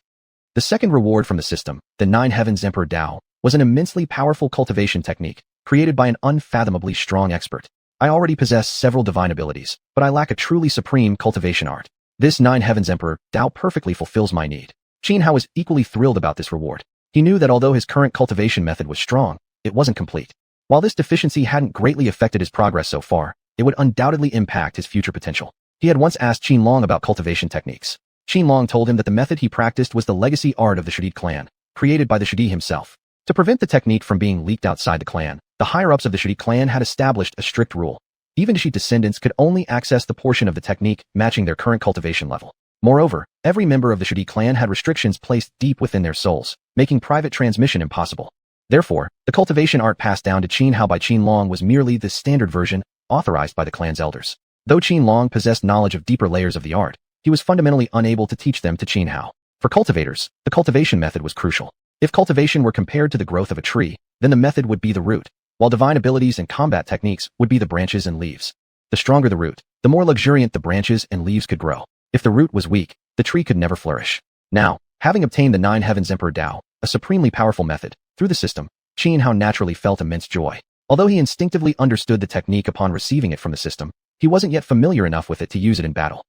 The second reward from the system, the Nine Heavens Emperor Dao, was an immensely powerful cultivation technique, created by an unfathomably strong expert. I already possess several divine abilities, but I lack a truly supreme cultivation art. This Nine Heavens Emperor Dao perfectly fulfills my need. Xianhao was equally thrilled about this reward. He knew that although his current cultivation method was strong, it wasn't complete. While this deficiency hadn't greatly affected his progress so far, it would undoubtedly impact his future potential. He had once asked Qinlong about cultivation techniques. Qinlong told him that the method he practiced was the legacy art of the Shidi clan, created by the Shidi himself. To prevent the technique from being leaked outside the clan, the higher-ups of the Shidi clan had established a strict rule. Even Shidi descendants could only access the portion of the technique matching their current cultivation level. Moreover, every member of the Shidi clan had restrictions placed deep within their souls, making private transmission impossible. Therefore, the cultivation art passed down to Qinhao by Qinlong was merely the standard version, authorized by the clan's elders. Though Qinlong possessed knowledge of deeper layers of the art, he was fundamentally unable to teach them to Qinhao. For cultivators, the cultivation method was crucial. If cultivation were compared to the growth of a tree, then the method would be the root, while divine abilities and combat techniques would be the branches and leaves. The stronger the root, the more luxuriant the branches and leaves could grow. If the root was weak, the tree could never flourish. Now, having obtained the Nine Heavens Emperor Dao, a supremely powerful method, through the system, Xianhao naturally felt immense joy. Although he instinctively understood the technique upon receiving it from the system, he wasn't yet familiar enough with it to use it in battle.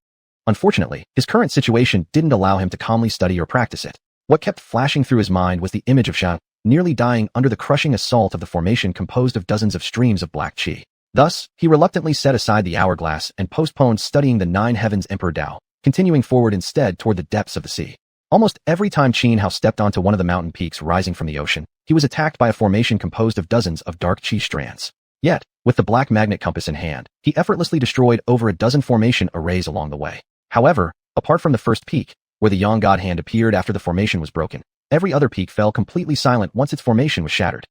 Unfortunately, his current situation didn't allow him to calmly study or practice it. What kept flashing through his mind was the image of Xiang, nearly dying under the crushing assault of the formation composed of dozens of streams of black qi. Thus, he reluctantly set aside the hourglass and postponed studying the Nine Heavens Emperor Dao, continuing forward instead toward the depths of the sea. Almost every time Xianhao stepped onto one of the mountain peaks rising from the ocean, he was attacked by a formation composed of dozens of dark chi strands. Yet, with the black magnet compass in hand, he effortlessly destroyed over a dozen formation arrays along the way. However, apart from the first peak, where the Yang God Hand appeared after the formation was broken, every other peak fell completely silent once its formation was shattered.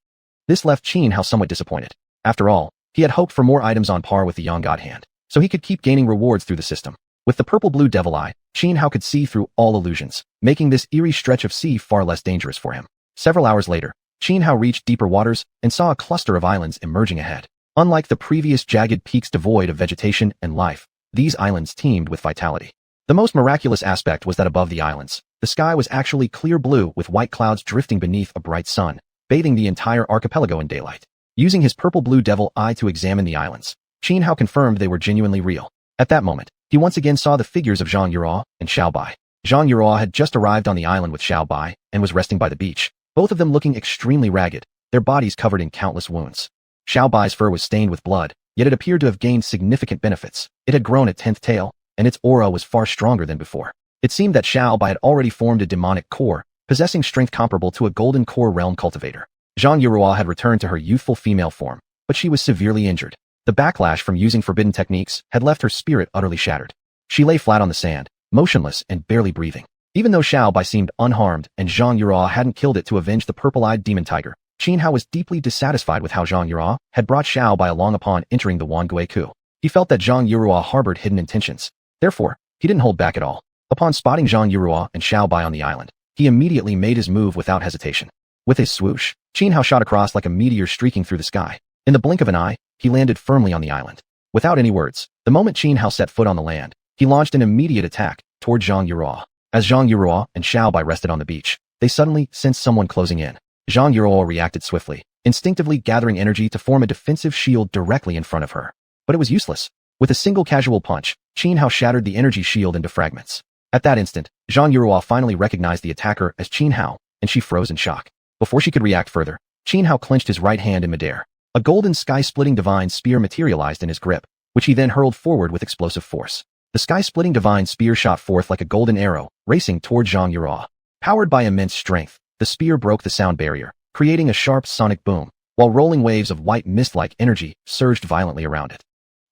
This left Xianhao somewhat disappointed. After all, he had hoped for more items on par with the Yang God Hand, so he could keep gaining rewards through the system. With the purple-blue devil eye, Xianhao could see through all illusions, making this eerie stretch of sea far less dangerous for him. Several hours later, Xianhao reached deeper waters and saw a cluster of islands emerging ahead. Unlike the previous jagged peaks devoid of vegetation and life, these islands teemed with vitality. The most miraculous aspect was that above the islands, the sky was actually clear blue with white clouds drifting beneath a bright sun, bathing the entire archipelago in daylight. Using his purple-blue devil eye to examine the islands, Xianhao confirmed they were genuinely real. At that moment, he once again saw the figures of Xuanhuan and Xiaobai. Xuanhuan had just arrived on the island with Xiaobai and was resting by the beach, both of them looking extremely ragged, their bodies covered in countless wounds. Xiaobai's fur was stained with blood, yet it appeared to have gained significant benefits. It had grown a 10th tail, and its aura was far stronger than before. It seemed that Xiaobai had already formed a demonic core, possessing strength comparable to a golden core realm cultivator. Xuanhuan had returned to her youthful female form, but she was severely injured. The backlash from using forbidden techniques had left her spirit utterly shattered. She lay flat on the sand, motionless and barely breathing. Even though Xiaobai seemed unharmed and Xuanhuan hadn't killed it to avenge the purple-eyed demon tiger, Xianhao was deeply dissatisfied with how Xuanhuan had brought Xiaobai along upon entering the Wangui coup. He felt that Xuanhuan harbored hidden intentions. Therefore, he didn't hold back at all. Upon spotting Xuanhuan and Xiaobai on the island, he immediately made his move without hesitation. With his swoosh, Xianhao shot across like a meteor streaking through the sky. In the blink of an eye, he landed firmly on the island. Without any words, the moment Xianhao set foot on the land, he launched an immediate attack toward Xuanhuan. As Xuanhuan and Xiaobai rested on the beach, they suddenly sensed someone closing in. Xuanhuan reacted swiftly, instinctively gathering energy to form a defensive shield directly in front of her. But it was useless. With a single casual punch, Xianhao shattered the energy shield into fragments. At that instant, Xuanhuan finally recognized the attacker as Xianhao, and she froze in shock. Before she could react further, Xianhao clenched his right hand in midair. A golden sky-splitting divine spear materialized in his grip, which he then hurled forward with explosive force. The sky-splitting divine spear shot forth like a golden arrow, racing toward Xuanhuan. Powered by immense strength, the spear broke the sound barrier, creating a sharp sonic boom, while rolling waves of white mist-like energy surged violently around it.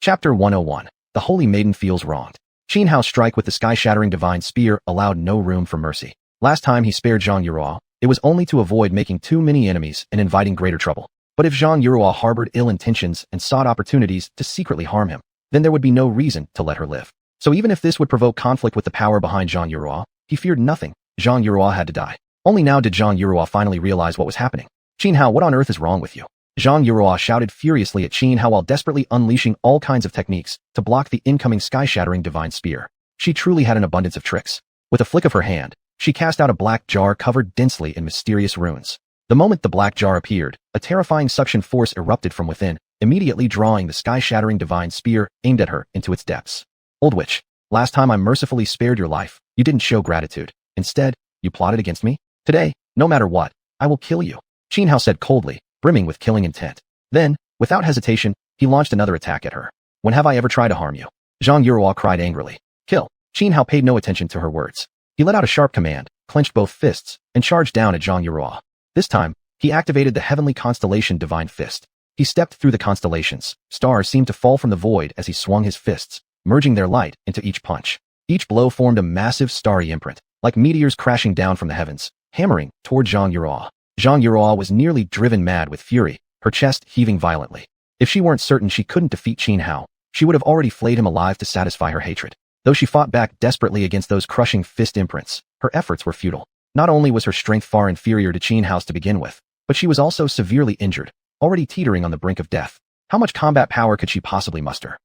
Chapter 101. The Holy Maiden Feels Wronged. Xianhao's strike with the sky-shattering divine spear allowed no room for mercy. Last time he spared Xuanhuan, it was only to avoid making too many enemies and inviting greater trouble. But if Xuanhuan harbored ill intentions and sought opportunities to secretly harm him, then there would be no reason to let her live. So even if this would provoke conflict with the power behind Xuanhuan, he feared nothing. Xuanhuan had to die. Only now did Xuanhuan finally realize what was happening. Xianhao, what on earth is wrong with you? Xuanhuan shouted furiously at Xianhao while desperately unleashing all kinds of techniques to block the incoming sky-shattering divine spear. She truly had an abundance of tricks. With a flick of her hand, she cast out a black jar covered densely in mysterious runes. The moment the black jar appeared, a terrifying suction force erupted from within, immediately drawing the sky-shattering divine spear aimed at her into its depths. Old witch, last time I mercifully spared your life, you didn't show gratitude. Instead, you plotted against me? Today, no matter what, I will kill you, Xianhao said coldly, brimming with killing intent. Then, without hesitation, he launched another attack at her. When have I ever tried to harm you? Xuanhuan cried angrily. Kill. Xianhao paid no attention to her words. He let out a sharp command, clenched both fists, and charged down at Xuanhuan. This time, he activated the heavenly constellation Divine Fist. He stepped through the constellations. Stars seemed to fall from the void as he swung his fists, merging their light into each punch. Each blow formed a massive starry imprint, like meteors crashing down from the heavens, hammering toward Xuanhuan. Xuanhuan was nearly driven mad with fury, her chest heaving violently. If she weren't certain she couldn't defeat Xianhao, she would have already flayed him alive to satisfy her hatred. Though she fought back desperately against those crushing fist imprints, her efforts were futile. Not only was her strength far inferior to Xianhao's to begin with, but she was also severely injured, already teetering on the brink of death. How much combat power could she possibly muster?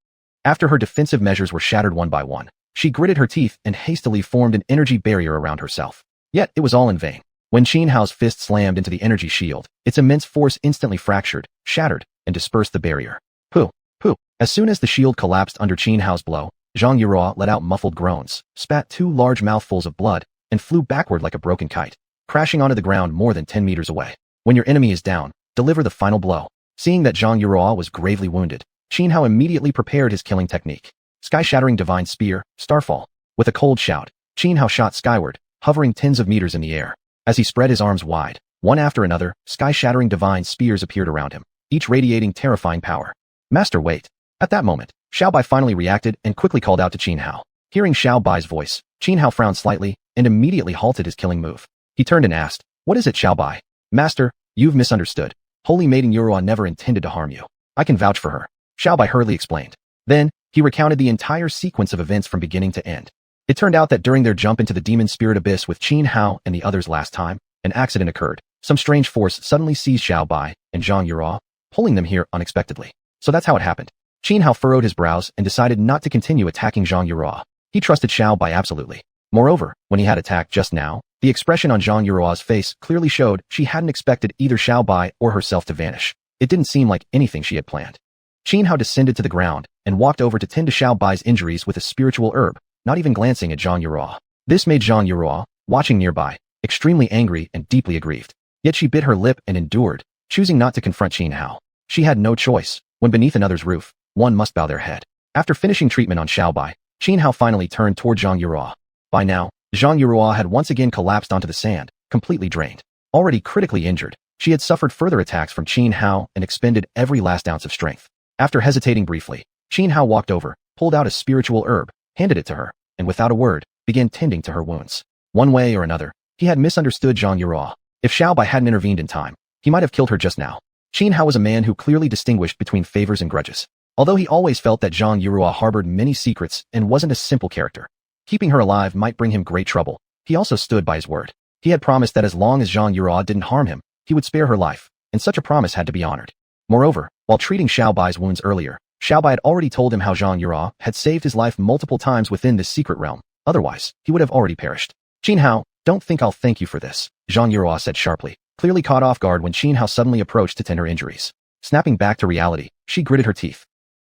After her defensive measures were shattered one by one, she gritted her teeth and hastily formed an energy barrier around herself. Yet it was all in vain. When Xianhao's fist slammed into the energy shield, its immense force instantly fractured, shattered, and dispersed the barrier. Pooh, pooh. As soon as the shield collapsed under Xianhao's blow, Xuanhuan let out muffled groans, spat 2 large mouthfuls of blood, and flew backward like a broken kite, crashing onto the ground more than 10 meters away. When your enemy is down, deliver the final blow. Seeing that Xuanhuan was gravely wounded, Xianhao immediately prepared his killing technique. Sky-shattering divine spear, Starfall. With a cold shout, Xianhao shot skyward, hovering tens of meters in the air. As he spread his arms wide, one after another, sky-shattering divine spears appeared around him, each radiating terrifying power. Master, wait. At that moment, Xiao Bai finally reacted and quickly called out to Xianhao. Hearing Xiao Bai's voice, Xianhao frowned slightly and immediately halted his killing move. He turned and asked, "What is it, Xiao Bai?" "Master, you've misunderstood. Holy Maiden Yuruo never intended to harm you. I can vouch for her," Xiao Bai hurriedly explained. Then, he recounted the entire sequence of events from beginning to end. It turned out that during their jump into the demon spirit abyss with Xianhao and the others last time, an accident occurred. Some strange force suddenly seized Xiao Bai and Zhang Yuruo, pulling them here unexpectedly. So that's how it happened. Xianhao furrowed his brows and decided not to continue attacking Zhang Yuruo. He trusted Xiao Bai absolutely. Moreover, when he had attacked just now, the expression on Zhang Yuruo's face clearly showed she hadn't expected either Xiao Bai or herself to vanish. It didn't seem like anything she had planned. Xianhao descended to the ground and walked over to tend to Xiao Bai's injuries with a spiritual herb, not even glancing at Zhang Yuruo. This made Zhang Yuruo, watching nearby, extremely angry and deeply aggrieved. Yet she bit her lip and endured, choosing not to confront Xianhao. She had no choice. When beneath another's roof, one must bow their head. After finishing treatment on Xiao Bai, Xianhao finally turned toward Zhang Yuruo. By now, Zhang Yuruo had once again collapsed onto the sand, completely drained. Already critically injured, she had suffered further attacks from Xianhao and expended every last ounce of strength. After hesitating briefly, Xianhao walked over, pulled out a spiritual herb, handed it to her, and without a word, began tending to her wounds. One way or another, he had misunderstood Zhang Yuruo. If Xiao Bai hadn't intervened in time, he might have killed her just now. Xianhao was a man who clearly distinguished between favors and grudges. Although he always felt that Zhang Yuruo harbored many secrets and wasn't a simple character. Keeping her alive might bring him great trouble. He also stood by his word. He had promised that as long as Zhang Yuruo didn't harm him, he would spare her life, and such a promise had to be honored. Moreover, while treating Xiao Bai's wounds earlier, Xiao Bai had already told him how Zhang Yuruo had saved his life multiple times within this secret realm. Otherwise, he would have already perished. "Xianhao, don't think I'll thank you for this," Zhang Yuruo said sharply, clearly caught off guard when Xianhao suddenly approached to tend her injuries. Snapping back to reality, she gritted her teeth.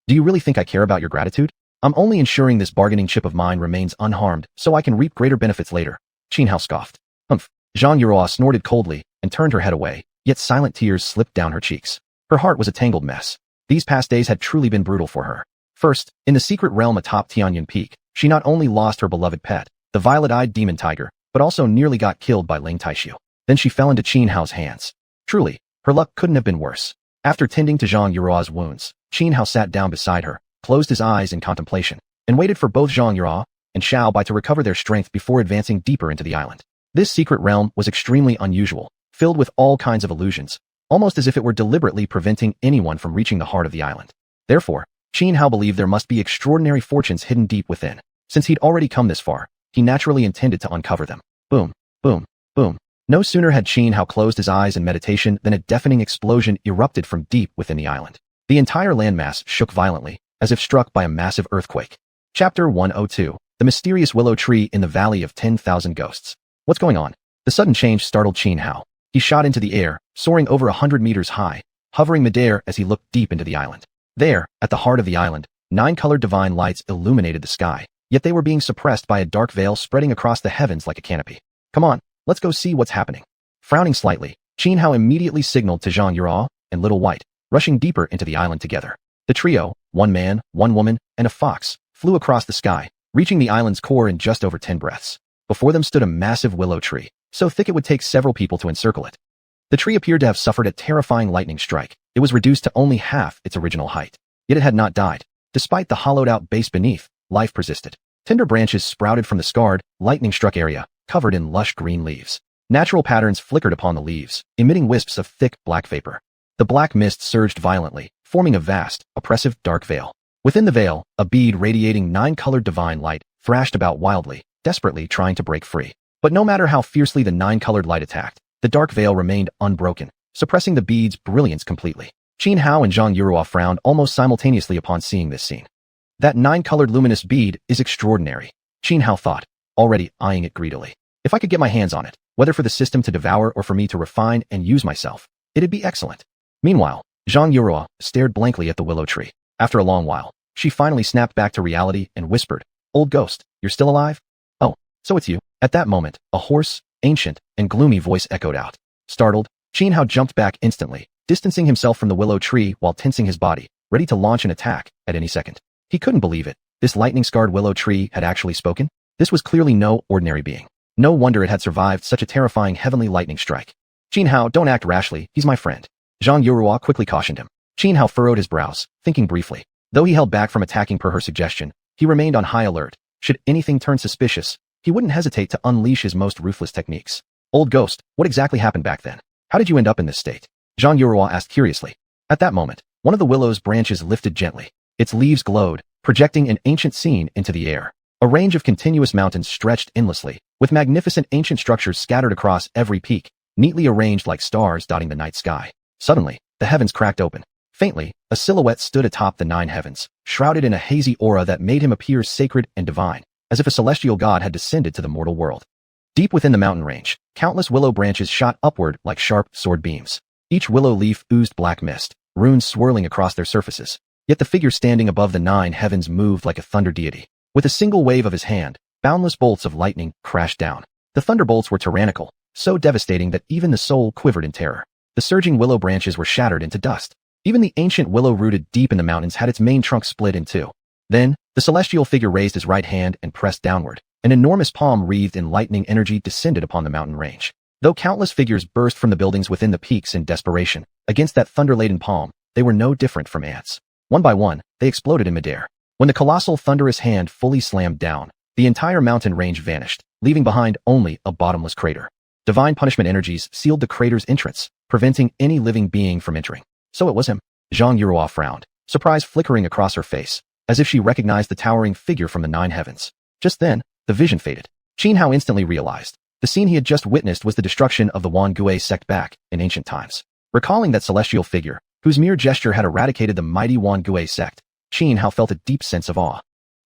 "Do you really think I care about your gratitude? I'm only ensuring this bargaining chip of mine remains unharmed so I can reap greater benefits later," Xianhao scoffed. "Humph." Zhang Yuruo snorted coldly and turned her head away, yet silent tears slipped down her cheeks. Her heart was a tangled mess. These past days had truly been brutal for her. First, in the secret realm atop Tianyuan Peak, she not only lost her beloved pet, the violet-eyed demon tiger, but also nearly got killed by Ling Taishu. Then she fell into Xianhao's hands. Truly, her luck couldn't have been worse. After tending to Zhang Yuruo's wounds, Xianhao sat down beside her, closed his eyes in contemplation, and waited for both Zhang Yuruo and Xiao Bai to recover their strength before advancing deeper into the island. This secret realm was extremely unusual, filled with all kinds of illusions, almost as if it were deliberately preventing anyone from reaching the heart of the island. Therefore, Xianhao believed there must be extraordinary fortunes hidden deep within. Since he'd already come this far, he naturally intended to uncover them. Boom, boom, boom. No sooner had Xianhao closed his eyes in meditation than a deafening explosion erupted from deep within the island. The entire landmass shook violently, as if struck by a massive earthquake. Chapter 102. The Mysterious Willow Tree in the Valley of 10,000 Ghosts. What's going on? The sudden change startled Xianhao. He shot into the air, soaring over 100 meters high, hovering midair as he looked deep into the island. There, at the heart of the island, 9 colored divine lights illuminated the sky, yet they were being suppressed by a dark veil spreading across the heavens like a canopy. "Come on, let's go see what's happening." Frowning slightly, Xianhao immediately signaled to Zhang Yuruo and Little White, rushing deeper into the island together. The trio, 1 man, 1 woman, and a fox, flew across the sky, reaching the island's core in just over 10 breaths. Before them stood a massive willow tree, so thick it would take several people to encircle it. The tree appeared to have suffered a terrifying lightning strike. It was reduced to only half its original height. Yet it had not died. Despite the hollowed-out base beneath, life persisted. Tender branches sprouted from the scarred, lightning-struck area, covered in lush green leaves. Natural patterns flickered upon the leaves, emitting wisps of thick, black vapor. The black mist surged violently, forming a vast, oppressive dark veil. Within the veil, a bead radiating 9-colored divine light thrashed about wildly, desperately trying to break free. But no matter how fiercely the 9-colored light attacked, the dark veil remained unbroken, suppressing the bead's brilliance completely. Xianhao and Zhang Yuruo frowned almost simultaneously upon seeing this scene. That 9-colored luminous bead is extraordinary, Xianhao thought, already eyeing it greedily. If I could get my hands on it, whether for the system to devour or for me to refine and use myself, it'd be excellent. Meanwhile, Zhang Yuruo stared blankly at the willow tree. After a long while, she finally snapped back to reality and whispered, "Old ghost, you're still alive? Oh, so it's you." At that moment, a hoarse, ancient, and gloomy voice echoed out. Startled, Xianhao jumped back instantly, distancing himself from the willow tree while tensing his body, ready to launch an attack at any second. He couldn't believe it. This lightning-scarred willow tree had actually spoken. This was clearly no ordinary being. No wonder it had survived such a terrifying heavenly lightning strike. Xianhao, don't act rashly, he's my friend. Zhang Yuruo quickly cautioned him. Xianhao furrowed his brows, thinking briefly. Though he held back from attacking per her suggestion, he remained on high alert. Should anything turn suspicious, he wouldn't hesitate to unleash his most ruthless techniques. Old ghost, what exactly happened back then? How did you end up in this state? Zhang Yuruo asked curiously. At that moment, one of the willow's branches lifted gently. Its leaves glowed, projecting an ancient scene into the air. A range of continuous mountains stretched endlessly, with magnificent ancient structures scattered across every peak, neatly arranged like stars dotting the night sky. Suddenly, the heavens cracked open. Faintly, a silhouette stood atop the 9 heavens, shrouded in a hazy aura that made him appear sacred and divine, as if a celestial god had descended to the mortal world. Deep within the mountain range, countless willow branches shot upward like sharp sword beams. Each willow leaf oozed black mist, runes swirling across their surfaces. Yet the figure standing above the 9 heavens moved like a thunder deity. With a single wave of his hand, boundless bolts of lightning crashed down. The thunderbolts were tyrannical, so devastating that even the soul quivered in terror. The surging willow branches were shattered into dust. Even the ancient willow rooted deep in the mountains had its main trunk split in two. Then, the celestial figure raised his right hand and pressed downward. An enormous palm wreathed in lightning energy descended upon the mountain range. Though countless figures burst from the buildings within the peaks in desperation, against that thunder-laden palm, they were no different from ants. One by one, they exploded in midair. When the colossal thunderous hand fully slammed down, the entire mountain range vanished, leaving behind only a bottomless crater. Divine punishment energies sealed the crater's entrance, preventing any living being from entering. So it was him. Zhang Yuruo frowned, surprise flickering across her face, as if she recognized the towering figure from the 9 heavens. Just then, the vision faded. Xianhao instantly realized. The scene he had just witnessed was the destruction of the Xuanhuan sect back in ancient times. Recalling that celestial figure, whose mere gesture had eradicated the mighty Xuanhuan sect, Xianhao felt a deep sense of awe.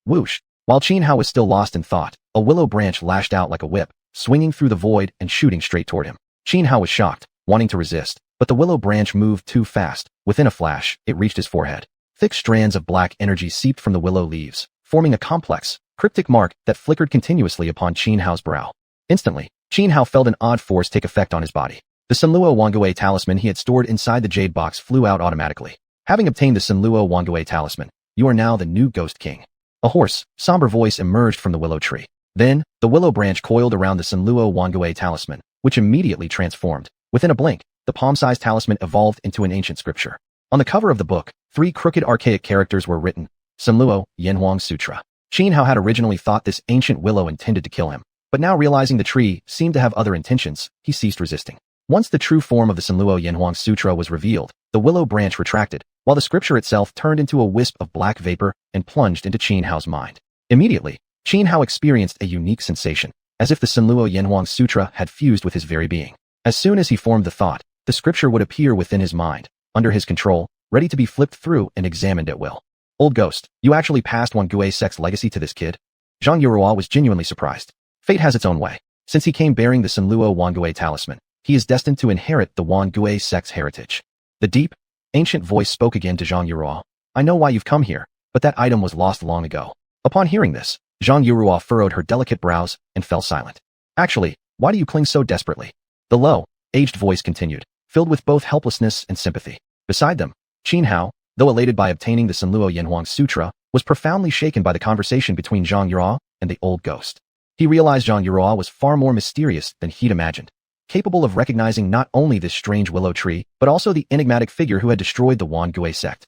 Whoosh! While Xianhao was still lost in thought, a willow branch lashed out like a whip, swinging through the void and shooting straight toward him. Xianhao was shocked, wanting to resist, but the willow branch moved too fast. Within a flash, it reached his forehead. Thick strands of black energy seeped from the willow leaves, forming a complex, cryptic mark that flickered continuously upon Xianhao's brow. Instantly, Xianhao felt an odd force take effect on his body. The xuanhuan talisman he had stored inside the jade box flew out automatically. Having obtained the xuanhuan talisman, you are now the new Ghost King. A hoarse, somber voice emerged from the willow tree. Then, the willow branch coiled around the xuanhuan talisman, which immediately transformed. Within a blink, the palm-sized talisman evolved into an ancient scripture. On the cover of the book, 3 crooked archaic characters were written, Xianhuan Sutra. Xianhao had originally thought this ancient willow intended to kill him, but now realizing the tree seemed to have other intentions, he ceased resisting. Once the true form of the Xianhuan Sutra was revealed, the willow branch retracted, while the scripture itself turned into a wisp of black vapor and plunged into Xianhao's mind. Immediately, Xianhao experienced a unique sensation, as if the Xianhuan Sutra had fused with his very being. As soon as he formed the thought, the scripture would appear within his mind, under his control, ready to be flipped through and examined at will. Old ghost, you actually passed Xuanhuan sect's legacy to this kid? Zhang Yuruo was genuinely surprised. Fate has its own way. Since he came bearing the Xuanhuan talisman, he is destined to inherit the Xuanhuan sect's heritage. The deep, ancient voice spoke again to Zhang Yuruo. I know why you've come here, but that item was lost long ago. Upon hearing this, Zhang Yuruo furrowed her delicate brows and fell silent. Actually, why do you cling so desperately? The low, aged voice continued, filled with both helplessness and sympathy. Beside them, Xianhao, though elated by obtaining the Xianhuan Sutra, was profoundly shaken by the conversation between Zhang Yuruo and the old ghost. He realized Zhang Yuruo was far more mysterious than he'd imagined, capable of recognizing not only this strange willow tree, but also the enigmatic figure who had destroyed the Xuanhuan sect.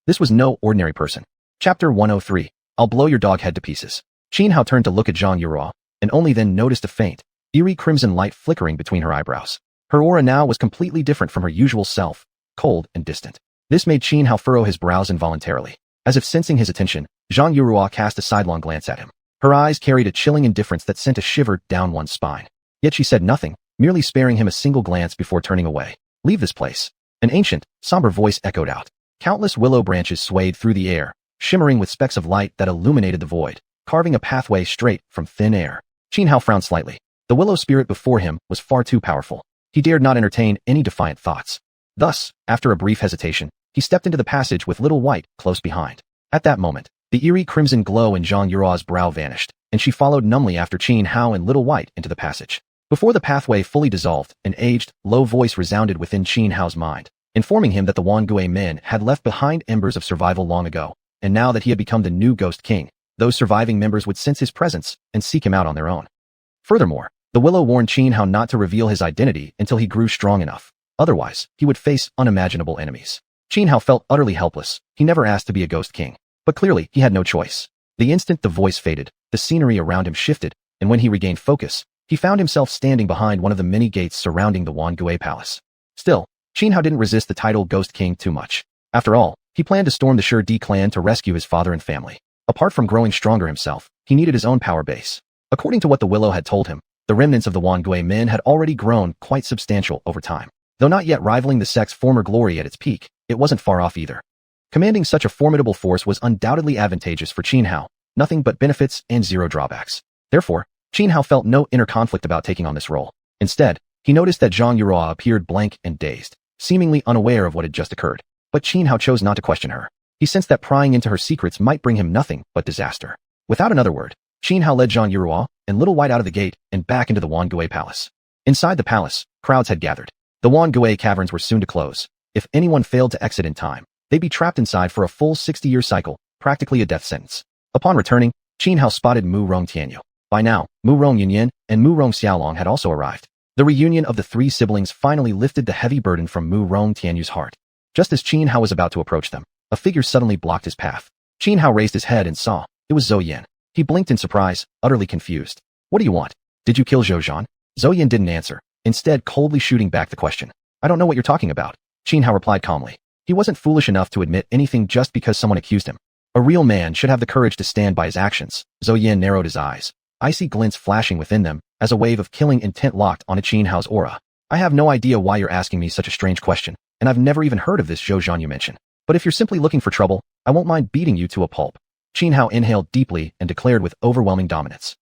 This was no ordinary person. Chapter 103. I'll blow your dog head to pieces. Xianhao turned to look at Zhang Yuruo, and only then noticed a faint, eerie crimson light flickering between her eyebrows. Her aura now was completely different from her usual self, cold and distant. This made Xianhao furrow his brows involuntarily. As if sensing his attention, Zhang Yuruo cast a sidelong glance at him. Her eyes carried a chilling indifference that sent a shiver down one's spine. Yet she said nothing, merely sparing him a single glance before turning away. Leave this place. An ancient, somber voice echoed out. Countless willow branches swayed through the air, shimmering with specks of light that illuminated the void, carving a pathway straight from thin air. Xianhao frowned slightly. The willow spirit before him was far too powerful. He dared not entertain any defiant thoughts. Thus, after a brief hesitation, he stepped into the passage with Little White close behind. At that moment, the eerie crimson glow in Zhang Yuruo's brow vanished, and she followed numbly after Xianhao and Little White into the passage. Before the pathway fully dissolved, an aged, low voice resounded within Xianhao's mind, informing him that the Xuanhuan men had left behind embers of survival long ago, and now that he had become the new Ghost King, those surviving members would sense his presence and seek him out on their own. Furthermore, the willow warned Xianhao not to reveal his identity until he grew strong enough. Otherwise, he would face unimaginable enemies. Xianhao felt utterly helpless. He never asked to be a ghost king. But clearly, he had no choice. The instant the voice faded, the scenery around him shifted, and when he regained focus, he found himself standing behind one of the many gates surrounding the Wonderland palace. Still, Xianhao didn't resist the title Ghost King too much. After all, he planned to storm the Shi clan to rescue his father and family. Apart from growing stronger himself, he needed his own power base. According to what the Willow had told him, the remnants of the Wonderland men had already grown quite substantial over time. Though not yet rivaling the sect's former glory at its peak, it wasn't far off either. Commanding such a formidable force was undoubtedly advantageous for Xianhao, nothing but benefits and zero drawbacks. Therefore, Xianhao felt no inner conflict about taking on this role. Instead, he noticed that xuanhuan appeared blank and dazed, seemingly unaware of what had just occurred. But Xianhao chose not to question her. He sensed that prying into her secrets might bring him nothing but disaster. Without another word, Xianhao led xuanhuan and Little White out of the gate and back into the Wonderland palace. Inside the palace, crowds had gathered. The Wonderland caverns were soon to close. If anyone failed to exit in time, they'd be trapped inside for a full 60-year cycle, practically a death sentence. Upon returning, Xianhao spotted Mu Rong Tianyu. By now, Mu Rong Yunyan and Mu Rong Xiaolong had also arrived. The reunion of the three siblings finally lifted the heavy burden from Mu Rong Tianyu's heart. Just as Xianhao was about to approach them, a figure suddenly blocked his path. Xianhao raised his head and saw it was Xiuxian. He blinked in surprise, utterly confused. What do you want? Did you kill Xiuxian? Xiuxian didn't answer, instead coldly shooting back the question. I don't know what you're talking about, Xianhao replied calmly. He wasn't foolish enough to admit anything just because someone accused him. A real man should have the courage to stand by his actions. Xiuxian narrowed his eyes, icy glints flashing within them as a wave of killing intent locked onto Xianhao's aura. I have no idea why you're asking me such a strange question, and I've never even heard of this Xiuxian you mention. But if you're simply looking for trouble, I won't mind beating you to a pulp. Xianhao inhaled deeply and declared with overwhelming dominance.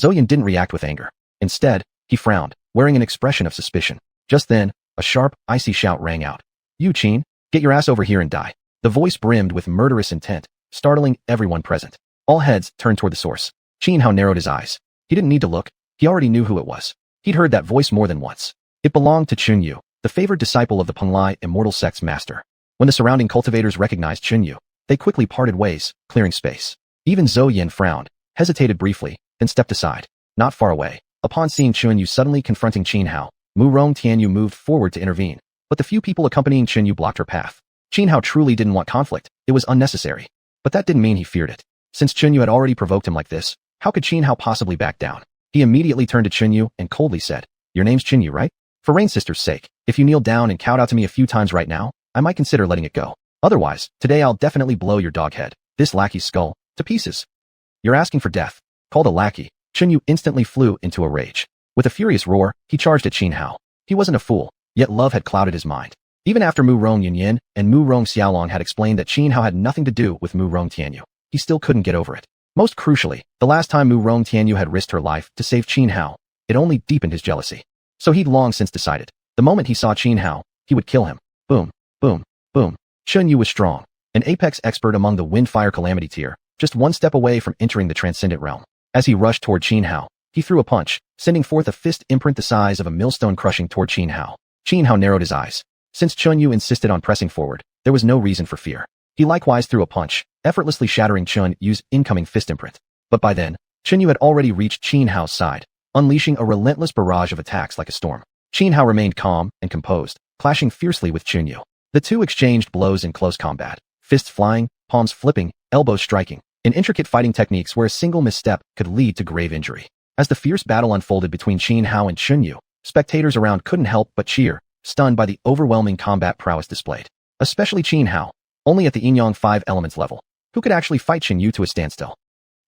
Xiuxian didn't react with anger. Instead, he frowned, wearing an expression of suspicion. Just then, a sharp, icy shout rang out. You, Qin, get your ass over here and die. The voice brimmed with murderous intent, startling everyone present. All heads turned toward the source. Xianhao narrowed his eyes. He didn't need to look. He already knew who it was. He'd heard that voice more than once. It belonged to Chunyu, the favored disciple of the Penglai immortal sect's master. When the surrounding cultivators recognized Chunyu, they quickly parted ways, clearing space. Even Xiuxian frowned, hesitated briefly, then stepped aside. Not far away, upon seeing Chunyu suddenly confronting Xianhao, Mu Rong Tianyu moved forward to intervene, but the few people accompanying Chunyu blocked her path. Xianhao truly didn't want conflict. It was unnecessary. But that didn't mean he feared it. Since Chunyu had already provoked him like this, how could Xianhao possibly back down? He immediately turned to Chunyu and coldly said, Your name's Chunyu, right? For Rain Sister's sake, if you kneel down and kowtow to me a few times right now, I might consider letting it go. Otherwise, today I'll definitely blow your dog head, this lackey's skull, to pieces. You're asking for death. Called a lackey, Chunyu instantly flew into a rage. With a furious roar, he charged at Xianhao. He wasn't a fool, yet love had clouded his mind. Even after Mu Rong Yunyan and Mu Rong Xiaolong had explained that Xianhao had nothing to do with Mu Rong Tianyu, he still couldn't get over it. Most crucially, the last time Mu Rong Tianyu had risked her life to save Xianhao, it only deepened his jealousy. So he'd long since decided, the moment he saw Xianhao, he would kill him. Boom, boom, boom. Chunyu was strong, an apex expert among the wind-fire calamity tier, just one step away from entering the transcendent realm. As he rushed toward Xianhao, he threw a punch, sending forth a fist imprint the size of a millstone crushing toward Xianhao. Xianhao narrowed his eyes. Since Chunyu insisted on pressing forward, there was no reason for fear. He likewise threw a punch, effortlessly shattering Chunyu's incoming fist imprint. But by then, Chunyu had already reached Xianhao's side, unleashing a relentless barrage of attacks like a storm. Xianhao remained calm and composed, clashing fiercely with Chunyu. The two exchanged blows in close combat, fists flying, palms flipping, elbows striking, in intricate fighting techniques where a single misstep could lead to grave injury. As the fierce battle unfolded between Xianhao and Chunyu, spectators around couldn't help but cheer, stunned by the overwhelming combat prowess displayed. Especially Xianhao, only at the yin yang 5 elements level, who could actually fight Chunyu to a standstill.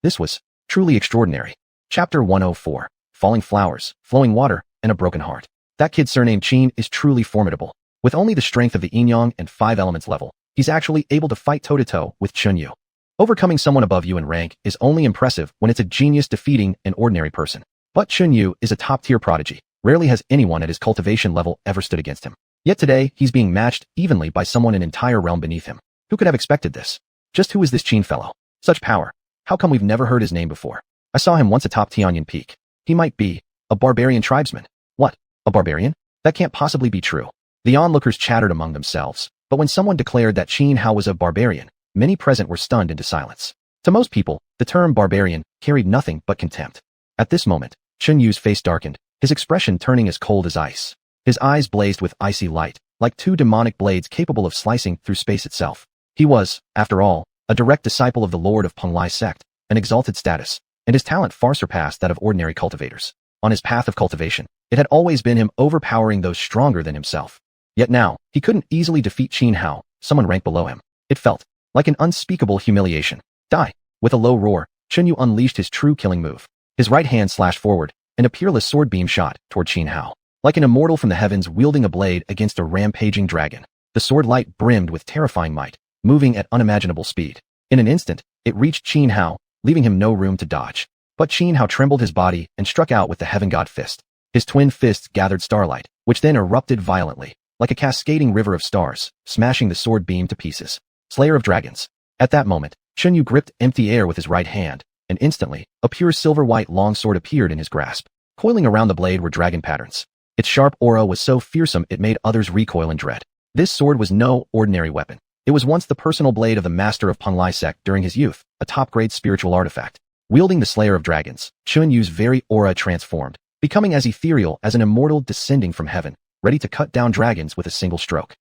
This was truly extraordinary. Chapter 104, Falling Flowers, Flowing Water, and a Broken Heart. That kid surnamed Qin is truly formidable. With only the strength of the yin yang and 5 elements level, he's actually able to fight toe-to-toe with Chunyu. Overcoming someone above you in rank is only impressive when it's a genius defeating an ordinary person. But Chunyu is a top-tier prodigy. Rarely has anyone at his cultivation level ever stood against him. Yet today, he's being matched evenly by someone an entire realm beneath him. Who could have expected this? Just who is this Qin fellow? Such power. How come we've never heard his name before? I saw him once atop Tianyan Peak. He might be a barbarian tribesman. What? A barbarian? That can't possibly be true. The onlookers chattered among themselves, but when someone declared that Xianhao was a barbarian, many present were stunned into silence. To most people, the term barbarian carried nothing but contempt. At this moment, Xianyu's face darkened, his expression turning as cold as ice. His eyes blazed with icy light, like two demonic blades capable of slicing through space itself. He was, after all, a direct disciple of the Lord of Penglai sect, an exalted status, and his talent far surpassed that of ordinary cultivators. On his path of cultivation, it had always been him overpowering those stronger than himself. Yet now, he couldn't easily defeat Xianhao, someone ranked below him. It felt like an unspeakable humiliation. Die! With a low roar, Xianyu unleashed his true killing move. His right hand slashed forward, and a peerless sword beam shot toward Xianhao. Like an immortal from the heavens wielding a blade against a rampaging dragon, the sword light brimmed with terrifying might, moving at unimaginable speed. In an instant, it reached Xianhao, leaving him no room to dodge. But Xianhao trembled his body and struck out with the heaven god fist. His twin fists gathered starlight, which then erupted violently, like a cascading river of stars, smashing the sword beam to pieces. Slayer of dragons. At that moment, Xianyu gripped empty air with his right hand, and instantly, a pure silver-white longsword appeared in his grasp. Coiling around the blade were dragon patterns. Its sharp aura was so fearsome it made others recoil in dread. This sword was no ordinary weapon. It was once the personal blade of the master of Penglai sect during his youth, a top-grade spiritual artifact. Wielding the Slayer of Dragons, Xianyu's very aura transformed, becoming as ethereal as an immortal descending from heaven, ready to cut down dragons with a single stroke.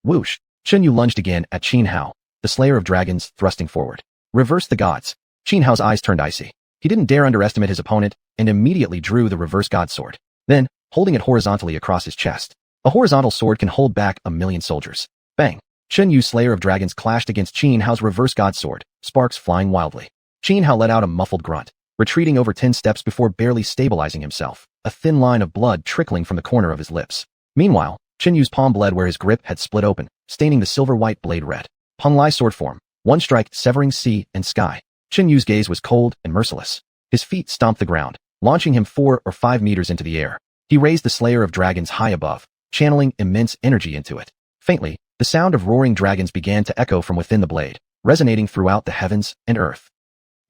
Whoosh! Xianyu lunged again at Xianhao, the Slayer of Dragons thrusting forward. Reverse the gods. Xianhao's eyes turned icy. He didn't dare underestimate his opponent, and immediately drew the reverse god sword. Then, holding it horizontally across his chest. A horizontal sword can hold back 1,000,000 soldiers. Bang! Xianyu's Slayer of Dragons clashed against Xianhao's reverse god sword, sparks flying wildly. Xianhao let out a muffled grunt, retreating over 10 steps before barely stabilizing himself, a thin line of blood trickling from the corner of his lips. Meanwhile, Xianyu's palm bled where his grip had split open, staining the silver-white blade red. Penglai sword form, one strike severing sea and sky. Xianyu's gaze was cold and merciless. His feet stomped the ground, launching him 4 or 5 meters into the air. He raised the Slayer of Dragons high above, channeling immense energy into it. Faintly, the sound of roaring dragons began to echo from within the blade, resonating throughout the heavens and earth.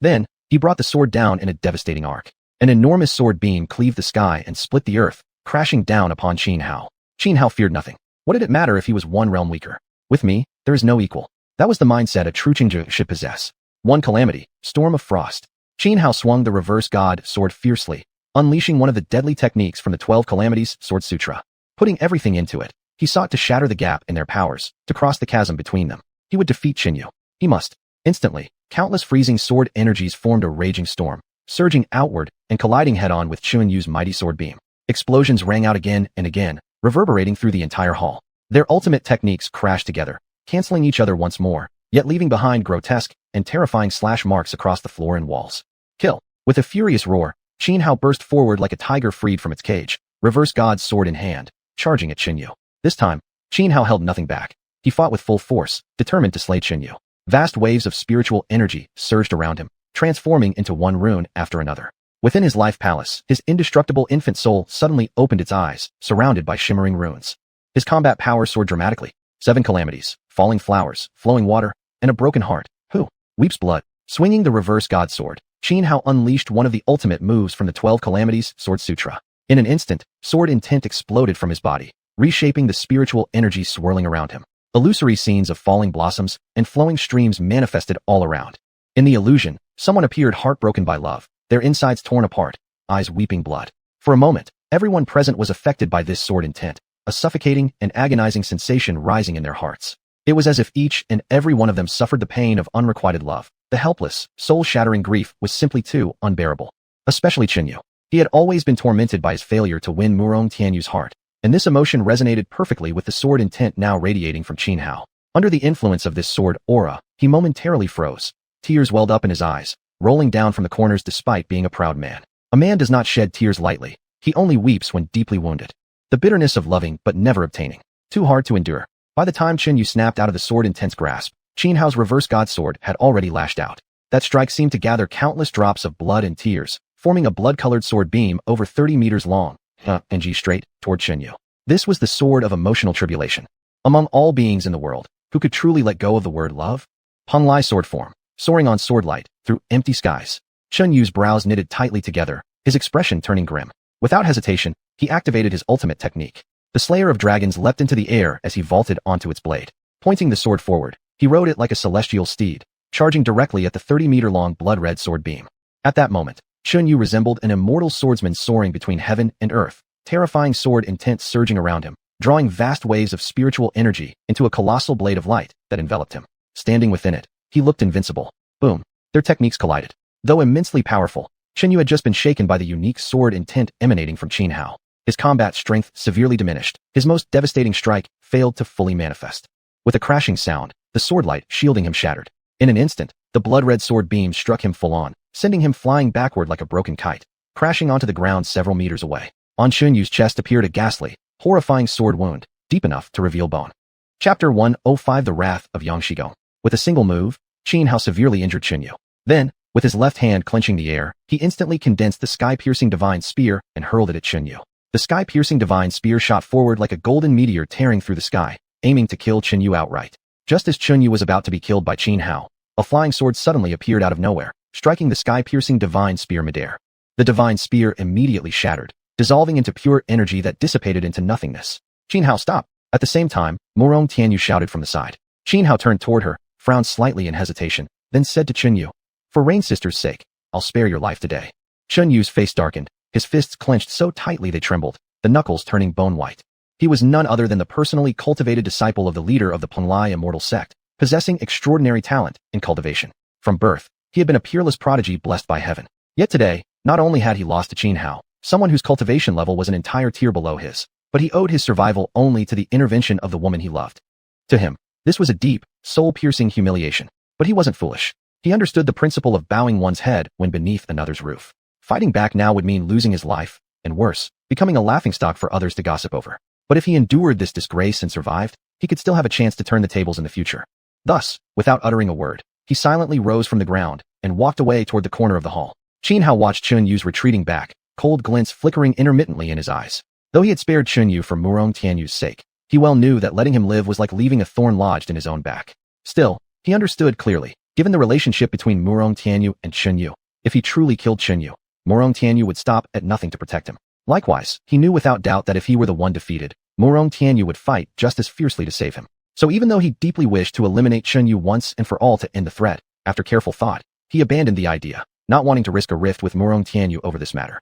Then, he brought the sword down in a devastating arc. An enormous sword beam cleaved the sky and split the earth, crashing down upon Xianhao. Xianhao feared nothing. What did it matter if he was one realm weaker? With me, there is no equal. That was the mindset a true Xianxia should possess. One calamity, storm of frost. Xianhao swung the reverse god sword fiercely, unleashing one of the deadly techniques from the 12 calamities sword sutra. Putting everything into it, he sought to shatter the gap in their powers, to cross the chasm between them. He would defeat Xianyu. He must. Instantly, countless freezing sword energies formed a raging storm, surging outward and colliding head-on with Xianyu's mighty sword beam. Explosions rang out again and again, reverberating through the entire hall. Their ultimate techniques crashed together, canceling each other once more, yet leaving behind grotesque and terrifying slash marks across the floor and walls. Kill! With a furious roar, Xianhao burst forward like a tiger freed from its cage, reverse god's sword in hand, charging at Xianyu. This time, Xianhao held nothing back. He fought with full force, determined to slay Xianyu. Vast waves of spiritual energy surged around him, transforming into one rune after another. Within his life palace, his indestructible infant soul suddenly opened its eyes, surrounded by shimmering runes. His combat power soared dramatically. 7 calamities, falling flowers, flowing water, and a broken heart. Who weeps blood? Swinging the reverse god sword, Xianhao unleashed one of the ultimate moves from the 12 calamities sword sutra. In an instant, sword intent exploded from his body, reshaping the spiritual energy swirling around him. Illusory scenes of falling blossoms and flowing streams manifested all around. In the illusion, someone appeared heartbroken by love, their insides torn apart, eyes weeping blood. For a moment, everyone present was affected by this sword intent, a suffocating and agonizing sensation rising in their hearts. It was as if each and every one of them suffered the pain of unrequited love. The helpless, soul-shattering grief was simply too unbearable. Especially Xianyu. He had always been tormented by his failure to win Murong Tianyu's heart, and this emotion resonated perfectly with the sword intent now radiating from Xianhao. Under the influence of this sword aura, he momentarily froze. Tears welled up in his eyes, rolling down from the corners despite being a proud man. A man does not shed tears lightly. He only weeps when deeply wounded. The bitterness of loving but never obtaining. Too hard to endure. By the time Xianyu snapped out of the sword intense grasp, Xianhao's reverse god sword had already lashed out. That strike seemed to gather countless drops of blood and tears, forming a blood-colored sword beam over 30 meters long, and straight toward Xianyu. This was the sword of emotional tribulation. Among all beings in the world, who could truly let go of the word love? Penglai sword form, soaring on sword light, through empty skies. Xianyu's brows knitted tightly together, his expression turning grim. Without hesitation, he activated his ultimate technique. The Slayer of Dragons leapt into the air as he vaulted onto its blade. Pointing the sword forward, he rode it like a celestial steed, charging directly at the 30-meter-long blood-red sword beam. At that moment, Xuanyu resembled an immortal swordsman soaring between heaven and earth, terrifying sword intent surging around him, drawing vast waves of spiritual energy into a colossal blade of light that enveloped him. Standing within it, he looked invincible. Boom. Their techniques collided. Though immensely powerful, Xuanyu had just been shaken by the unique sword intent emanating from Xianhao. His combat strength severely diminished. His most devastating strike failed to fully manifest. With a crashing sound, the sword light shielding him shattered. In an instant, the blood-red sword beam struck him full on, sending him flying backward like a broken kite, crashing onto the ground several meters away. On Xuanyu's chest appeared a ghastly, horrifying sword wound, deep enough to reveal bone. Chapter 105 The Wrath of Xianxia. With a single move, Xianhao severely injured Xuanyu. Then, with his left hand clenching the air, he instantly condensed the sky-piercing divine spear and hurled it at Xuanyu. The sky-piercing divine spear shot forward like a golden meteor tearing through the sky, aiming to kill Xuanyu outright. Just as Xuanyu was about to be killed by Xianhao, a flying sword suddenly appeared out of nowhere, striking the sky-piercing divine spear midair. The divine spear immediately shattered, dissolving into pure energy that dissipated into nothingness. Xianhao, stop! At the same time, Murong Tianyu shouted from the side. Xianhao turned toward her, frowned slightly in hesitation, then said to Xuanyu, "For Rain Sister's sake, I'll spare your life today." Xuanyu's face darkened, his fists clenched so tightly they trembled, the knuckles turning bone white. He was none other than the personally cultivated disciple of the leader of the Penglai immortal sect, possessing extraordinary talent in cultivation. From birth, he had been a peerless prodigy blessed by heaven. Yet today, not only had he lost to Xianhao, someone whose cultivation level was an entire tier below his, but he owed his survival only to the intervention of the woman he loved. To him, this was a deep, soul-piercing humiliation. But he wasn't foolish. He understood the principle of bowing one's head when beneath another's roof. Fighting back now would mean losing his life, and worse, becoming a laughingstock for others to gossip over. But if he endured this disgrace and survived, he could still have a chance to turn the tables in the future. Thus, without uttering a word, he silently rose from the ground and walked away toward the corner of the hall. Xianhao watched Xuanyu's retreating back, cold glints flickering intermittently in his eyes. Though he had spared Xuanyu for Murong Tianyu's sake, he well knew that letting him live was like leaving a thorn lodged in his own back. Still, he understood clearly, given the relationship between Murong Tianyu and Xuanyu, if he truly killed Xuanyu, Murong Tianyu would stop at nothing to protect him. Likewise, he knew without doubt that if he were the one defeated, Murong Tianyu would fight just as fiercely to save him. So even though he deeply wished to eliminate Xuanyu once and for all to end the threat, after careful thought, he abandoned the idea, not wanting to risk a rift with Murong Tianyu over this matter.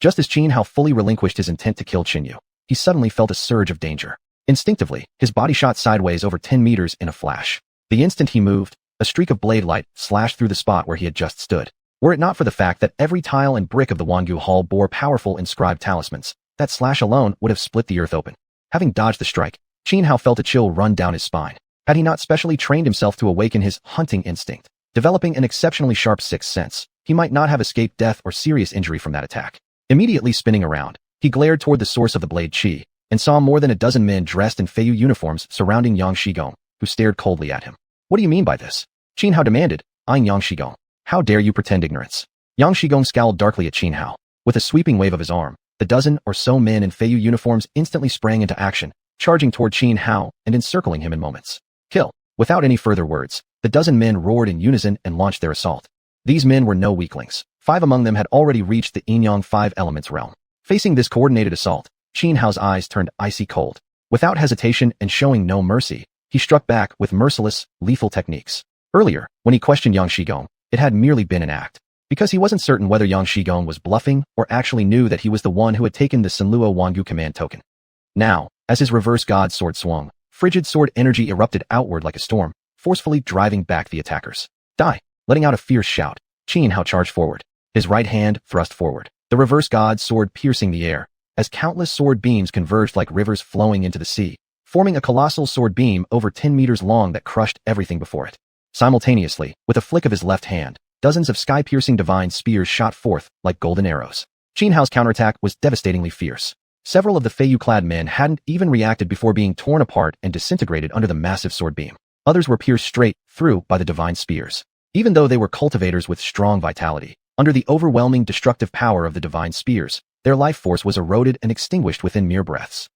Just as Xianhao fully relinquished his intent to kill Xuanyu, he suddenly felt a surge of danger. Instinctively, his body shot sideways over 10 meters in a flash. The instant he moved, a streak of blade light slashed through the spot where he had just stood. Were it not for the fact that every tile and brick of the Wangu Hall bore powerful inscribed talismans, that slash alone would have split the earth open. Having dodged the strike, Xianhao felt a chill run down his spine. Had he not specially trained himself to awaken his hunting instinct, developing an exceptionally sharp sixth sense, he might not have escaped death or serious injury from that attack. Immediately spinning around, he glared toward the source of the blade chi, and saw more than a dozen men dressed in Feiyu uniforms surrounding Yang Shigong, who stared coldly at him. "What do you mean by this?" Xianhao demanded, eyeing Yang Shigong. "How dare you pretend ignorance?" Yang Shigong scowled darkly at Xianhao. With a sweeping wave of his arm, the dozen or so men in Feiyu uniforms instantly sprang into action, charging toward Xianhao and encircling him in moments. "Kill!" Without any further words, the dozen men roared in unison and launched their assault. These men were no weaklings. 5 among them had already reached the Yin-Yang 5 elements realm. Facing this coordinated assault, Xianhao's eyes turned icy cold. Without hesitation and showing no mercy, he struck back with merciless, lethal techniques. Earlier, when he questioned Yang Shigong, it had merely been an act, because he wasn't certain whether Yang Shigong was bluffing or actually knew that he was the one who had taken the Senluo Wangu command token. Now, as his reverse god sword swung, frigid sword energy erupted outward like a storm, forcefully driving back the attackers. "Die!" Letting out a fierce shout, Xianhao charged forward. His right hand thrust forward, the reverse god sword piercing the air, as countless sword beams converged like rivers flowing into the sea, forming a colossal sword beam over 10 meters long that crushed everything before it. Simultaneously, with a flick of his left hand, dozens of sky-piercing divine spears shot forth like golden arrows. Xianhao's counterattack was devastatingly fierce. Several of the Feiyu-clad men hadn't even reacted before being torn apart and disintegrated under the massive sword beam. Others were pierced straight through by the divine spears. Even though they were cultivators with strong vitality, under the overwhelming destructive power of the divine spears, their life force was eroded and extinguished within mere breaths.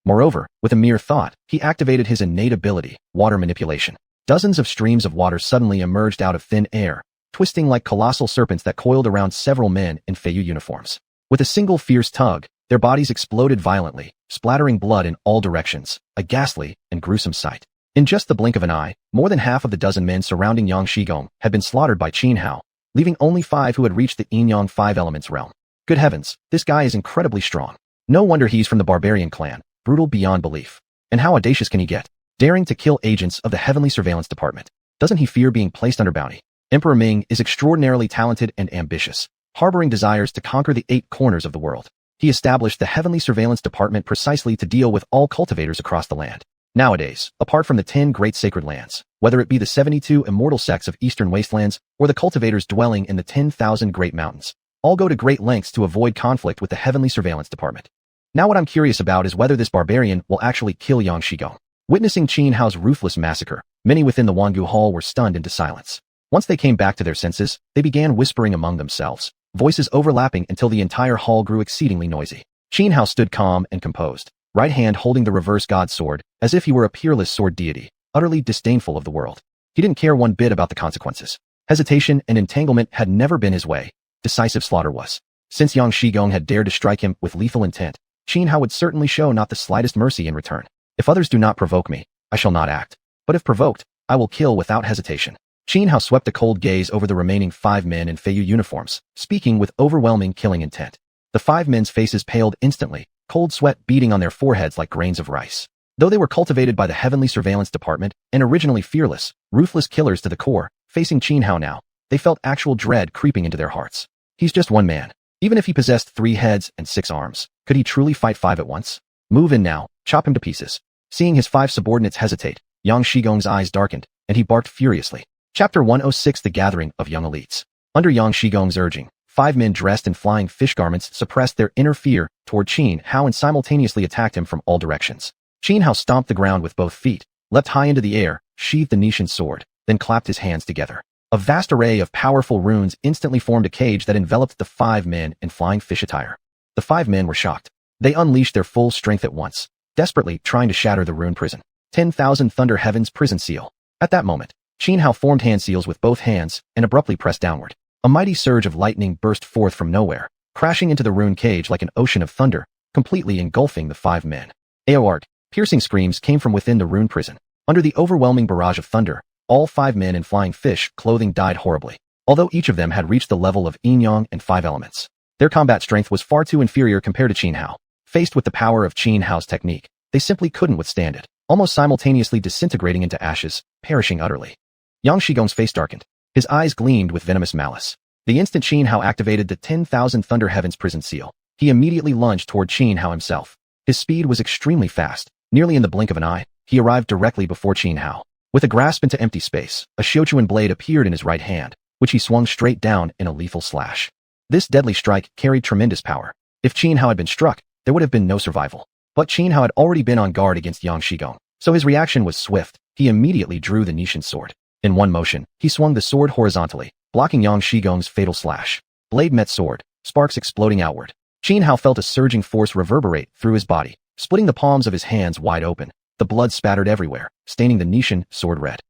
Moreover, with a mere thought, he activated his innate ability, water manipulation. Dozens of streams of water suddenly emerged out of thin air, twisting like colossal serpents that coiled around several men in Feiyu uniforms. With a single fierce tug, their bodies exploded violently, splattering blood in all directions, a ghastly and gruesome sight. In just the blink of an eye, more than half of the dozen men surrounding Yang Shigong had been slaughtered by Qin Hao, leaving only 5 who had reached the yin-yang 5 elements realm. Good heavens, this guy is incredibly strong. No wonder he's from the barbarian clan, brutal beyond belief. And how audacious can he get? Daring to kill agents of the Heavenly Surveillance Department. Doesn't he fear being placed under bounty? Emperor Ming is extraordinarily talented and ambitious, harboring desires to conquer the 8 corners of the world. He established the Heavenly Surveillance Department precisely to deal with all cultivators across the land. Nowadays, apart from the 10 great sacred lands, whether it be the 72 immortal sects of eastern wastelands or the cultivators dwelling in the 10,000 great mountains, all go to great lengths to avoid conflict with the Heavenly Surveillance Department. Now what I'm curious about is whether this barbarian will actually kill Yang Shigong. Witnessing Qin Hao's ruthless massacre, many within the Wangu Hall were stunned into silence. Once they came back to their senses, they began whispering among themselves, voices overlapping until the entire hall grew exceedingly noisy. Qin Hao stood calm and composed, right hand holding the reverse god sword, as if he were a peerless sword deity, utterly disdainful of the world. He didn't care one bit about the consequences. Hesitation and entanglement had never been his way. Decisive slaughter was. Since Yang Shigong had dared to strike him with lethal intent, Qin Hao would certainly show not the slightest mercy in return. If others do not provoke me, I shall not act. But if provoked, I will kill without hesitation. Qin Hao swept a cold gaze over the remaining 5 men in Feiyu uniforms, speaking with overwhelming killing intent. The 5 men's faces paled instantly, cold sweat beading on their foreheads like grains of rice. Though they were cultivated by the Heavenly Surveillance Department and originally fearless, ruthless killers to the core, facing Qin Hao now, they felt actual dread creeping into their hearts. He's just one man. Even if he possessed 3 heads and 6 arms, could he truly fight 5 at once? Move in now, chop him to pieces. Seeing his 5 subordinates hesitate, Yang Shigong's eyes darkened, and he barked furiously. Chapter 106: The Gathering of Young Elites. Under Yang Shigong's urging, 5 men dressed in flying fish garments suppressed their inner fear toward Qin Hao and simultaneously attacked him from all directions. Qin Hao stomped the ground with both feet, leapt high into the air, sheathed the xiuxian sword, then clapped his hands together. A vast array of powerful runes instantly formed a cage that enveloped the 5 men in flying fish attire. The 5 men were shocked. They unleashed their full strength at once, desperately trying to shatter the rune prison. 10,000 Thunder Heavens prison seal. At that moment, Qin Hao formed hand seals with both hands and abruptly pressed downward. A mighty surge of lightning burst forth from nowhere, crashing into the rune cage like an ocean of thunder, completely engulfing the 5 men. Aoart, piercing screams came from within the rune prison. Under the overwhelming barrage of thunder, all 5 men in flying fish clothing died horribly. Although each of them had reached the level of yin-yang and 5 elements, their combat strength was far too inferior compared to Qin Hao. Faced with the power of Qin Hao's technique, they simply couldn't withstand it, almost simultaneously disintegrating into ashes, perishing utterly. Yang Shigong's face darkened. His eyes gleamed with venomous malice. The instant Qin Hao activated the 10,000 Thunder Heavens prison seal, he immediately lunged toward Qin Hao himself. His speed was extremely fast. Nearly in the blink of an eye, he arrived directly before Qin Hao. With a grasp into empty space, a xiuxian blade appeared in his right hand, which he swung straight down in a lethal slash. This deadly strike carried tremendous power. If Qin Hao had been struck, there would have been no survival. But Qin Hao had already been on guard against Yang Shigong, so his reaction was swift. He immediately drew the xiuxian sword. In one motion, he swung the sword horizontally, blocking Yang Shigong's fatal slash. Blade met sword, sparks exploding outward. Qin Hao felt a surging force reverberate through his body, splitting the palms of his hands wide open. The blood spattered everywhere, staining the xiuxian sword red.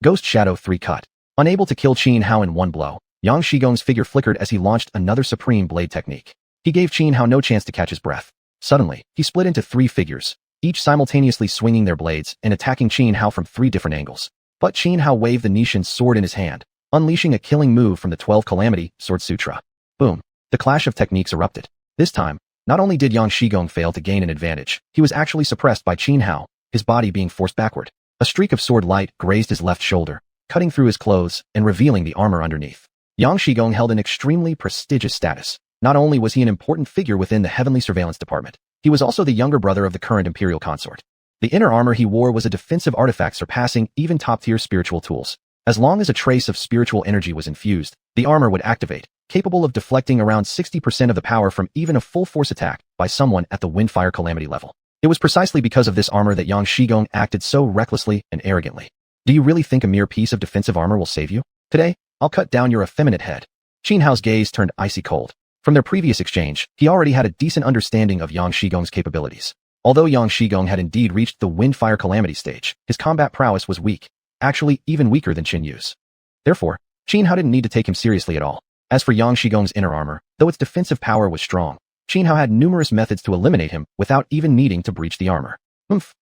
Ghost Shadow 3 cut. Unable to kill Qin Hao in one blow, Yang Shigong's figure flickered as he launched another supreme blade technique. He gave Qin Hao no chance to catch his breath. Suddenly, he split into 3 figures, each simultaneously swinging their blades and attacking Qin Hao from 3 different angles. But Qin Hao waved the xiuxian sword in his hand, unleashing a killing move from the 12 Calamity Sword Sutra. Boom. The clash of techniques erupted. This time, not only did Yang Shigong fail to gain an advantage, he was actually suppressed by Qin Hao, his body being forced backward. A streak of sword light grazed his left shoulder, cutting through his clothes and revealing the armor underneath. Yang Shigong held an extremely prestigious status. Not only was he an important figure within the Heavenly Surveillance Department, he was also the younger brother of the current imperial consort. The inner armor he wore was a defensive artifact surpassing even top-tier spiritual tools. As long as a trace of spiritual energy was infused, the armor would activate, capable of deflecting around 60% of the power from even a full-force attack by someone at the Windfire Calamity level. It was precisely because of this armor that Yang Shigong acted so recklessly and arrogantly. Do you really think a mere piece of defensive armor will save you? Today, I'll cut down your effeminate head. Qin Hao's gaze turned icy cold. From their previous exchange, he already had a decent understanding of Yang Shigong's capabilities. Although Yang Shigong had indeed reached the Windfire Calamity stage, his combat prowess was weak, actually even weaker than Qin Yu's. Therefore, Qin Hao didn't need to take him seriously at all. As for Yang Shigong's inner armor, though its defensive power was strong, Qin Hao had numerous methods to eliminate him without even needing to breach the armor.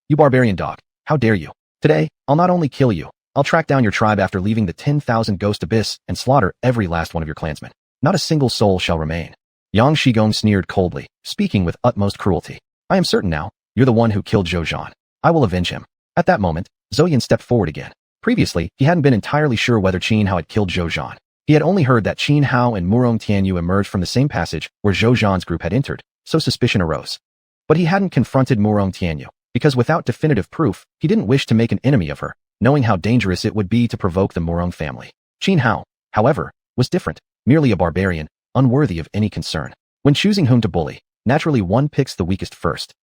You barbarian dog, how dare you? Today, I'll not only kill you, I'll track down your tribe after leaving the 10,000 Ghost Abyss and slaughter every last one of your clansmen. Not a single soul shall remain. Yang Shigong sneered coldly, speaking with utmost cruelty. I am certain now, you're the one who killed Xiuxian. I will avenge him. At that moment, Xiuxian stepped forward again. Previously, he hadn't been entirely sure whether Xuanhuan had killed Xiuxian. He had only heard that Xuanhuan and Murong Tianyu emerged from the same passage where Xiuxian's group had entered, so suspicion arose. But he hadn't confronted Murong Tianyu, because without definitive proof, he didn't wish to make an enemy of her, knowing how dangerous it would be to provoke the Murong family. Xuanhuan, however, was different, merely a barbarian, unworthy of any concern. When choosing whom to bully, naturally one picks the weakest first.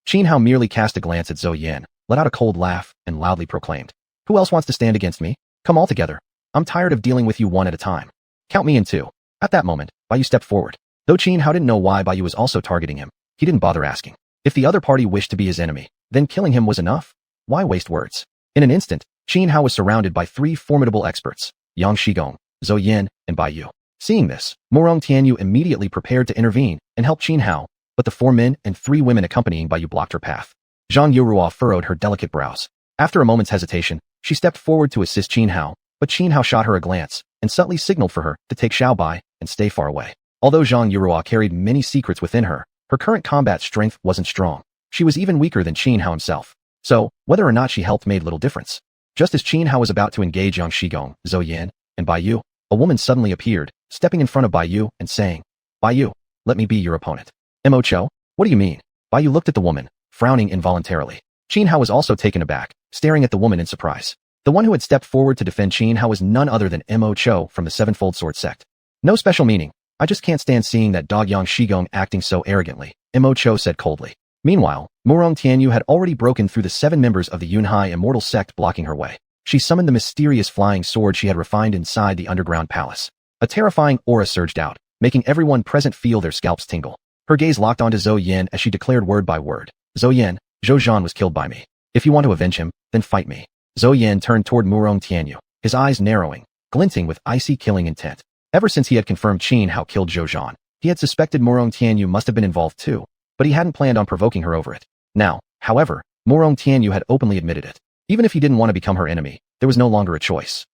Xuanhuan merely cast a glance at Xiuxian, let out a cold laugh, and loudly proclaimed, "Who else wants to stand against me? Come all together. I'm tired of dealing with you one at a time. Count me in two." At that moment, Baiyu stepped forward. Though Xuanhuan didn't know why Baiyu was also targeting him, he didn't bother asking. If the other party wished to be his enemy, then killing him was enough. Why waste words? In an instant, Xuanhuan was surrounded by three formidable experts, Yang Shigong, Xiuxian, and Baiyu. Seeing this, Murong Tianyu immediately prepared to intervene and help Xuanhuan, but the 4 men and 3 women accompanying Baiyu blocked her path. Zhang Yurua furrowed her delicate brows. After a moment's hesitation, she stepped forward to assist Xuanhuan, but Xuanhuan shot her a glance and subtly signaled for her to take Xiaobai and stay far away. Although Zhang Yurua carried many secrets within her, her current combat strength wasn't strong. She was even weaker than Xuanhuan himself. So, whether or not she helped made little difference. Just as Xuanhuan was about to engage Yang Shigong, Xiuxian, and Baiyu, a woman suddenly appeared, stepping in front of Baiyu and saying, "Baiyu, let me be your opponent." Mo-cho, what do you mean? Baiyu looked at the woman, frowning involuntarily. Xuanhuan was also taken aback, staring at the woman in surprise. The one who had stepped forward to defend Xuanhuan was none other than Mo-cho from the Sevenfold Sword sect. No special meaning. I just can't stand seeing that dog Yang Shigong acting so arrogantly, Mo-cho said coldly. Meanwhile, Murong Tianyu had already broken through the 7 members of the Yunhai immortal sect blocking her way. She summoned the mysterious flying sword she had refined inside the underground palace. A terrifying aura surged out, making everyone present feel their scalps tingle. Her gaze locked onto Xiuxian as she declared word by word. Xiuxian, Xiuxian was killed by me. If you want to avenge him, then fight me. Xiuxian turned toward Murong Tianyu, his eyes narrowing, glinting with icy killing intent. Ever since he had confirmed Xuanhuan killed Xiuxian, he had suspected Murong Tianyu must have been involved too, but he hadn't planned on provoking her over it. Now, however, Murong Tianyu had openly admitted it. Even if he didn't want to become her enemy, there was no longer a choice.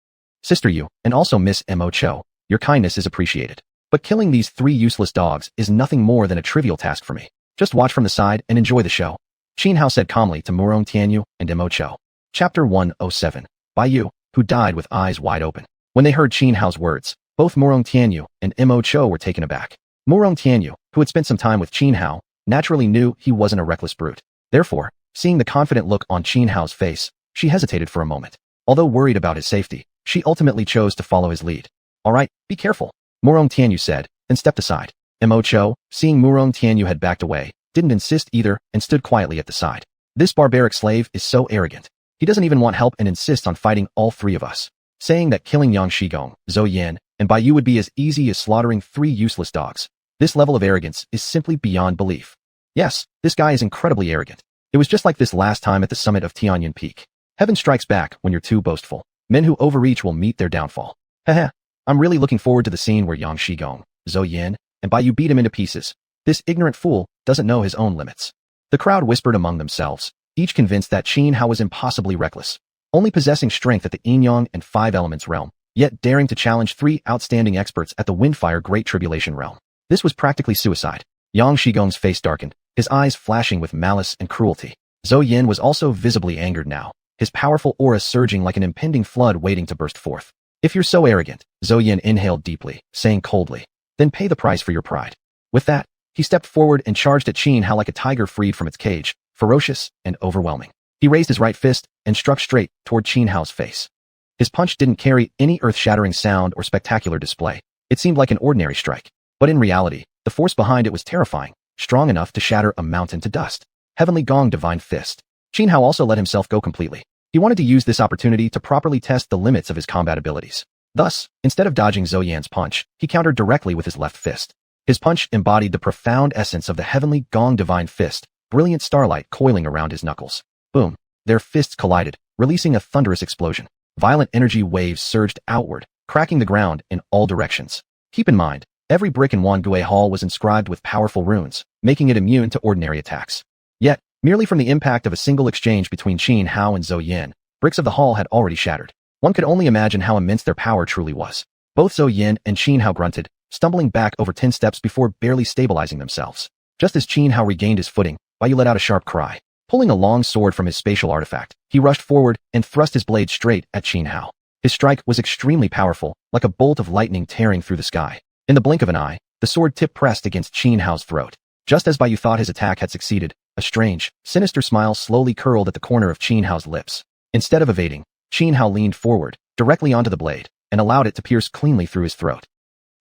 Sister Yu, and also Miss Mo-cho, your kindness is appreciated. But killing these 3 useless dogs is nothing more than a trivial task for me. Just watch from the side and enjoy the show. Xuanhuan said calmly to Murong Tianyu and Mo-cho. Chapter 107. Baiyu, who died with eyes wide open. When they heard Xuanhuan's words, both Murong Tianyu and Mo-cho were taken aback. Murong Tianyu, who had spent some time with Xuanhuan, naturally knew he wasn't a reckless brute. Therefore, seeing the confident look on Xuanhuan's face, she hesitated for a moment. Although worried about his safety, she ultimately chose to follow his lead. All right, be careful, Murong Tianyu said, then stepped aside. Mo-cho, seeing Murong Tianyu had backed away, didn't insist either and stood quietly at the side. This barbaric slave is so arrogant. He doesn't even want help and insists on fighting all 3 of us, saying that killing Yang Shigong, Xiuxian, and Baiyu would be as easy as slaughtering 3 useless dogs. This level of arrogance is simply beyond belief. Yes, this guy is incredibly arrogant. It was just like this last time at the summit of Tianyan Peak. Heaven strikes back when you're too boastful. Men who overreach will meet their downfall. Heh. I'm really looking forward to the scene where Yang Shigong, Xiuxian, and Baiyu beat him into pieces. This ignorant fool doesn't know his own limits. The crowd whispered among themselves, each convinced that Xuanhuan was impossibly reckless, only possessing strength at the yin-yang and 5 elements realm, yet daring to challenge 3 outstanding experts at the Windfire Great Tribulation realm. This was practically suicide. Yang Shigong's face darkened, his eyes flashing with malice and cruelty. Xiuxian was also visibly angered now, his powerful aura surging like an impending flood waiting to burst forth. If you're so arrogant, Xiuxian inhaled deeply, saying coldly, then pay the price for your pride. With that, he stepped forward and charged at Xuanhuan like a tiger freed from its cage, ferocious and overwhelming. He raised his right fist and struck straight toward Xuanhuan's face. His punch didn't carry any earth-shattering sound or spectacular display. It seemed like an ordinary strike. But in reality, the force behind it was terrifying, strong enough to shatter a mountain to dust. Heavenly Gong Divine Fist. Xuanhuan also let himself go completely. He wanted to use this opportunity to properly test the limits of his combat abilities. Thus, instead of dodging Xiuxian's punch, he countered directly with his left fist. His punch embodied the profound essence of the Heavenly Gong Divine Fist, brilliant starlight coiling around his knuckles. Boom. Their fists collided, releasing a thunderous explosion. Violent energy waves surged outward, cracking the ground in all directions. Keep in mind, every brick in Wangui Hall was inscribed with powerful runes, making it immune to ordinary attacks. Yet, Merely from the impact of a single exchange between Xianhao and Zhou Yin, bricks of the hall had already shattered. One could only imagine how immense their power truly was. Both Zhou Yin and Xianhao grunted, stumbling back over 10 steps before barely stabilizing themselves. Just as Xianhao regained his footing, Baiyu let out a sharp cry. Pulling a long sword from his spatial artifact, he rushed forward and thrust his blade straight at Xianhao. His strike was extremely powerful, like a bolt of lightning tearing through the sky. In the blink of an eye, the sword tip pressed against Xianhao's throat. Just as Baiyu thought his attack had succeeded, a strange, sinister smile slowly curled at the corner of Xianhao's lips. Instead of evading, Xianhao leaned forward, directly onto the blade, and allowed it to pierce cleanly through his throat.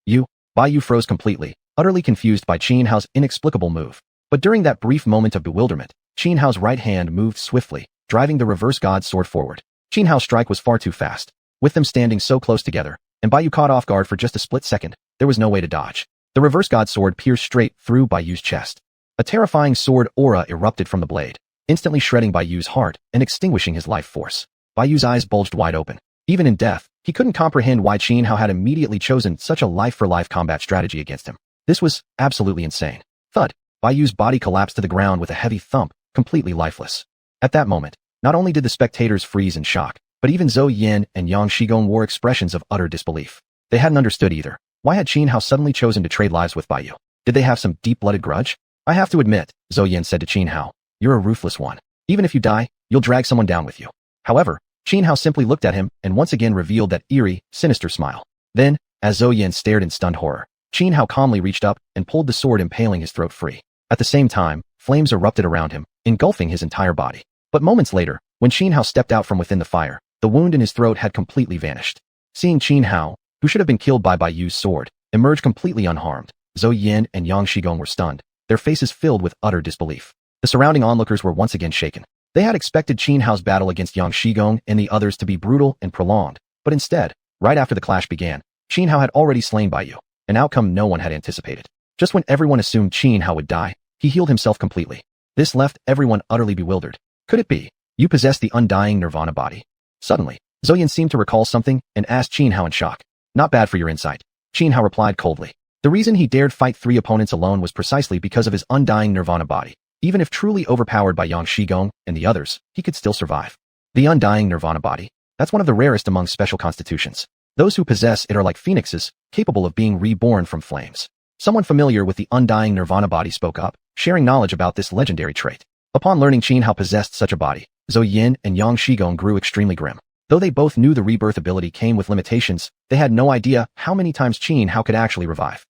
Baiyu froze completely, utterly confused by Xianhao's inexplicable move. But during that brief moment of bewilderment, Xianhao's right hand moved swiftly, driving the reverse god sword forward. Xianhao's strike was far too fast. With them standing so close together, and Baiyu caught off guard for just a split second, there was no way to dodge. The reverse god sword pierced straight through Baiyu's chest. A terrifying sword aura erupted from the blade, instantly shredding Baiyu's heart and extinguishing his life force. Baiyu's eyes bulged wide open. Even in death, he couldn't comprehend why Xianhao had immediately chosen such a life-for-life combat strategy against him. This was absolutely insane. Thud! Baiyu's body collapsed to the ground with a heavy thump, completely lifeless. At that moment, not only did the spectators freeze in shock, but even Zhou Yin and Yang Shigong wore expressions of utter disbelief. They hadn't understood either. Why had Xianhao suddenly chosen to trade lives with Baiyu? Did they have some deep-blooded grudge? I have to admit, Zhou Yin said to Xianhao, you're a ruthless one. Even if you die, you'll drag someone down with you. However, Xianhao simply looked at him and once again revealed that eerie, sinister smile. Then, as Zhou Yin stared in stunned horror, Xianhao calmly reached up and pulled the sword impaling his throat free. At the same time, flames erupted around him, engulfing his entire body. But moments later, when Xianhao stepped out from within the fire, the wound in his throat had completely vanished. Seeing Xianhao, who should have been killed by Baiyu's sword, emerge completely unharmed, Zhou Yin and Yang Shigong were stunned, their faces filled with utter disbelief. The surrounding onlookers were once again shaken. They had expected Xianhao's battle against Yang Shigong and the others to be brutal and prolonged, but instead, right after the clash began, Xianhao had already slain Baiyu, an outcome no one had anticipated. Just when everyone assumed Xianhao would die, he healed himself completely. This left everyone utterly bewildered. Could it be? You possess the undying nirvana body. Suddenly, Zhou Yin seemed to recall something and asked Xianhao in shock. Not bad for your insight. Xianhao replied coldly. The reason he dared fight 3 opponents alone was precisely because of his undying nirvana body. Even if truly overpowered by Yang Shigong and the others, he could still survive. The undying nirvana body. That's one of the rarest among special constitutions. Those who possess it are like phoenixes, capable of being reborn from flames. Someone familiar with the undying nirvana body spoke up, sharing knowledge about this legendary trait. Upon learning Xianhao possessed such a body, Zhou Yin and Yang Shigong grew extremely grim. Though they both knew the rebirth ability came with limitations, they had no idea how many times Xianhao could actually revive.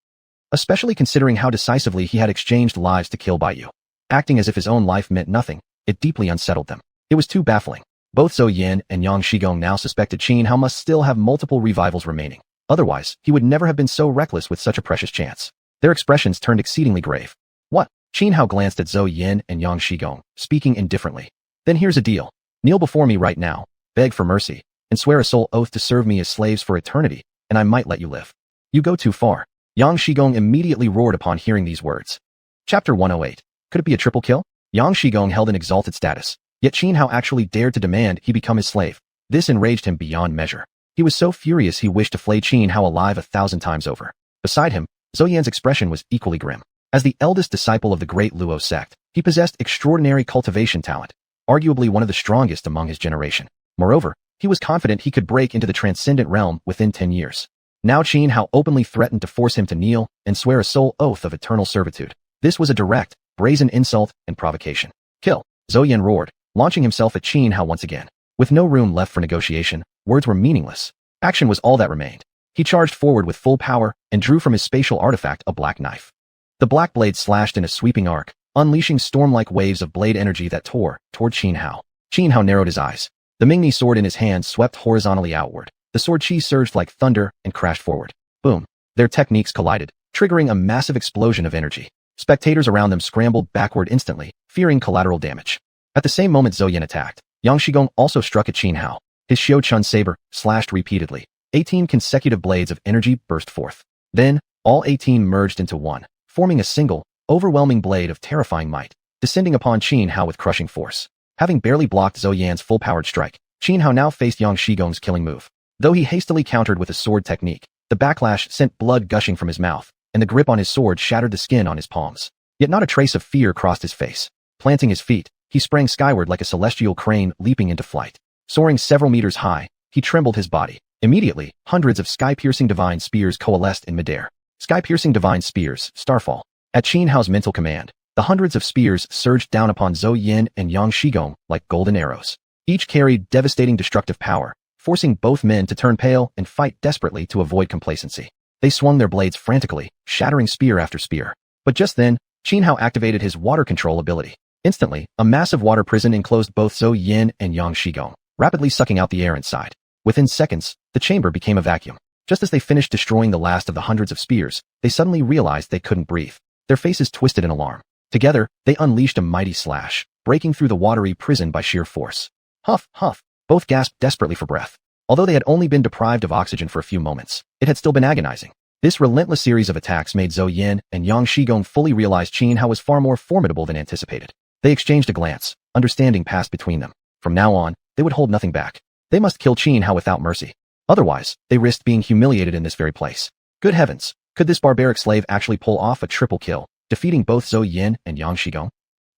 Especially considering how decisively he had exchanged lives to kill Baiyu. Acting as if his own life meant nothing, it deeply unsettled them. It was too baffling. Both Zhou Yin and Yang Shigong now suspected Xianhao must still have multiple revivals remaining. Otherwise, he would never have been so reckless with such a precious chance. Their expressions turned exceedingly grave. What? Xianhao glanced at Zhou Yin and Yang Shigong, speaking indifferently. Then here's a deal. Kneel before me right now, beg for mercy, and swear a soul oath to serve me as slaves for eternity, and I might let you live. You go too far. Yang Shigong immediately roared upon hearing these words. Chapter 108. Could it be a triple kill? Yang Shigong held an exalted status, yet Xianhao actually dared to demand he become his slave. This enraged him beyond measure. He was so furious he wished to flay Xianhao alive 1,000 times over. Beside him, Zhou Yan's expression was equally grim. As the eldest disciple of the great Luo sect, he possessed extraordinary cultivation talent, arguably one of the strongest among his generation. Moreover, he was confident he could break into the transcendent realm within 10 years. Now Xianhao openly threatened to force him to kneel and swear a soul oath of eternal servitude. This was a direct, brazen insult and provocation. Kill! Zhou Yan roared, launching himself at Xianhao once again. With no room left for negotiation, words were meaningless. Action was all that remained. He charged forward with full power and drew from his spatial artifact a black knife. The black blade slashed in a sweeping arc, unleashing storm-like waves of blade energy that tore toward Xianhao. Xianhao narrowed his eyes. The Mingni sword in his hand swept horizontally outward. The sword chi surged like thunder and crashed forward. Boom! Their techniques collided, triggering a massive explosion of energy. Spectators around them scrambled backward instantly, fearing collateral damage. At the same moment Zhou Yan attacked, Yang Shigong also struck at Xianhao. His xiuxian saber slashed repeatedly. 18 consecutive blades of energy burst forth. Then, all 18 merged into one, forming a single, overwhelming blade of terrifying might, descending upon Xianhao with crushing force. Having barely blocked Zhou Yan's full-powered strike, Xianhao now faced Yang Shigong's killing move. Though he hastily countered with a sword technique, the backlash sent blood gushing from his mouth, and the grip on his sword shattered the skin on his palms. Yet not a trace of fear crossed his face. Planting his feet, he sprang skyward like a celestial crane leaping into flight. Soaring several meters high, he trembled his body. Immediately, hundreds of sky-piercing divine spears coalesced in midair. Sky-piercing divine spears, Starfall. At Qin Hao's mental command, the hundreds of spears surged down upon Zhou Yin and Yang Shigong like golden arrows. Each carried devastating destructive power, forcing both men to turn pale and fight desperately to avoid complacency. They swung their blades frantically, shattering spear after spear. But just then, Qin Hao activated his water control ability. Instantly, a massive water prison enclosed both Zhou Yin and Yang Shigong, rapidly sucking out the air inside. Within seconds, the chamber became a vacuum. Just as they finished destroying the last of the hundreds of spears, they suddenly realized they couldn't breathe. Their faces twisted in alarm. Together, they unleashed a mighty slash, breaking through the watery prison by sheer force. Huff, huff. Both gasped desperately for breath. Although they had only been deprived of oxygen for a few moments, it had still been agonizing. This relentless series of attacks made Zhou Yin and Yang Shigong fully realize Qin Hao was far more formidable than anticipated. They exchanged a glance, understanding passed between them. From now on, they would hold nothing back. They must kill Qin Hao without mercy. Otherwise, they risked being humiliated in this very place. Good heavens, could this barbaric slave actually pull off a triple kill, defeating both Zhou Yin and Yang Shigong?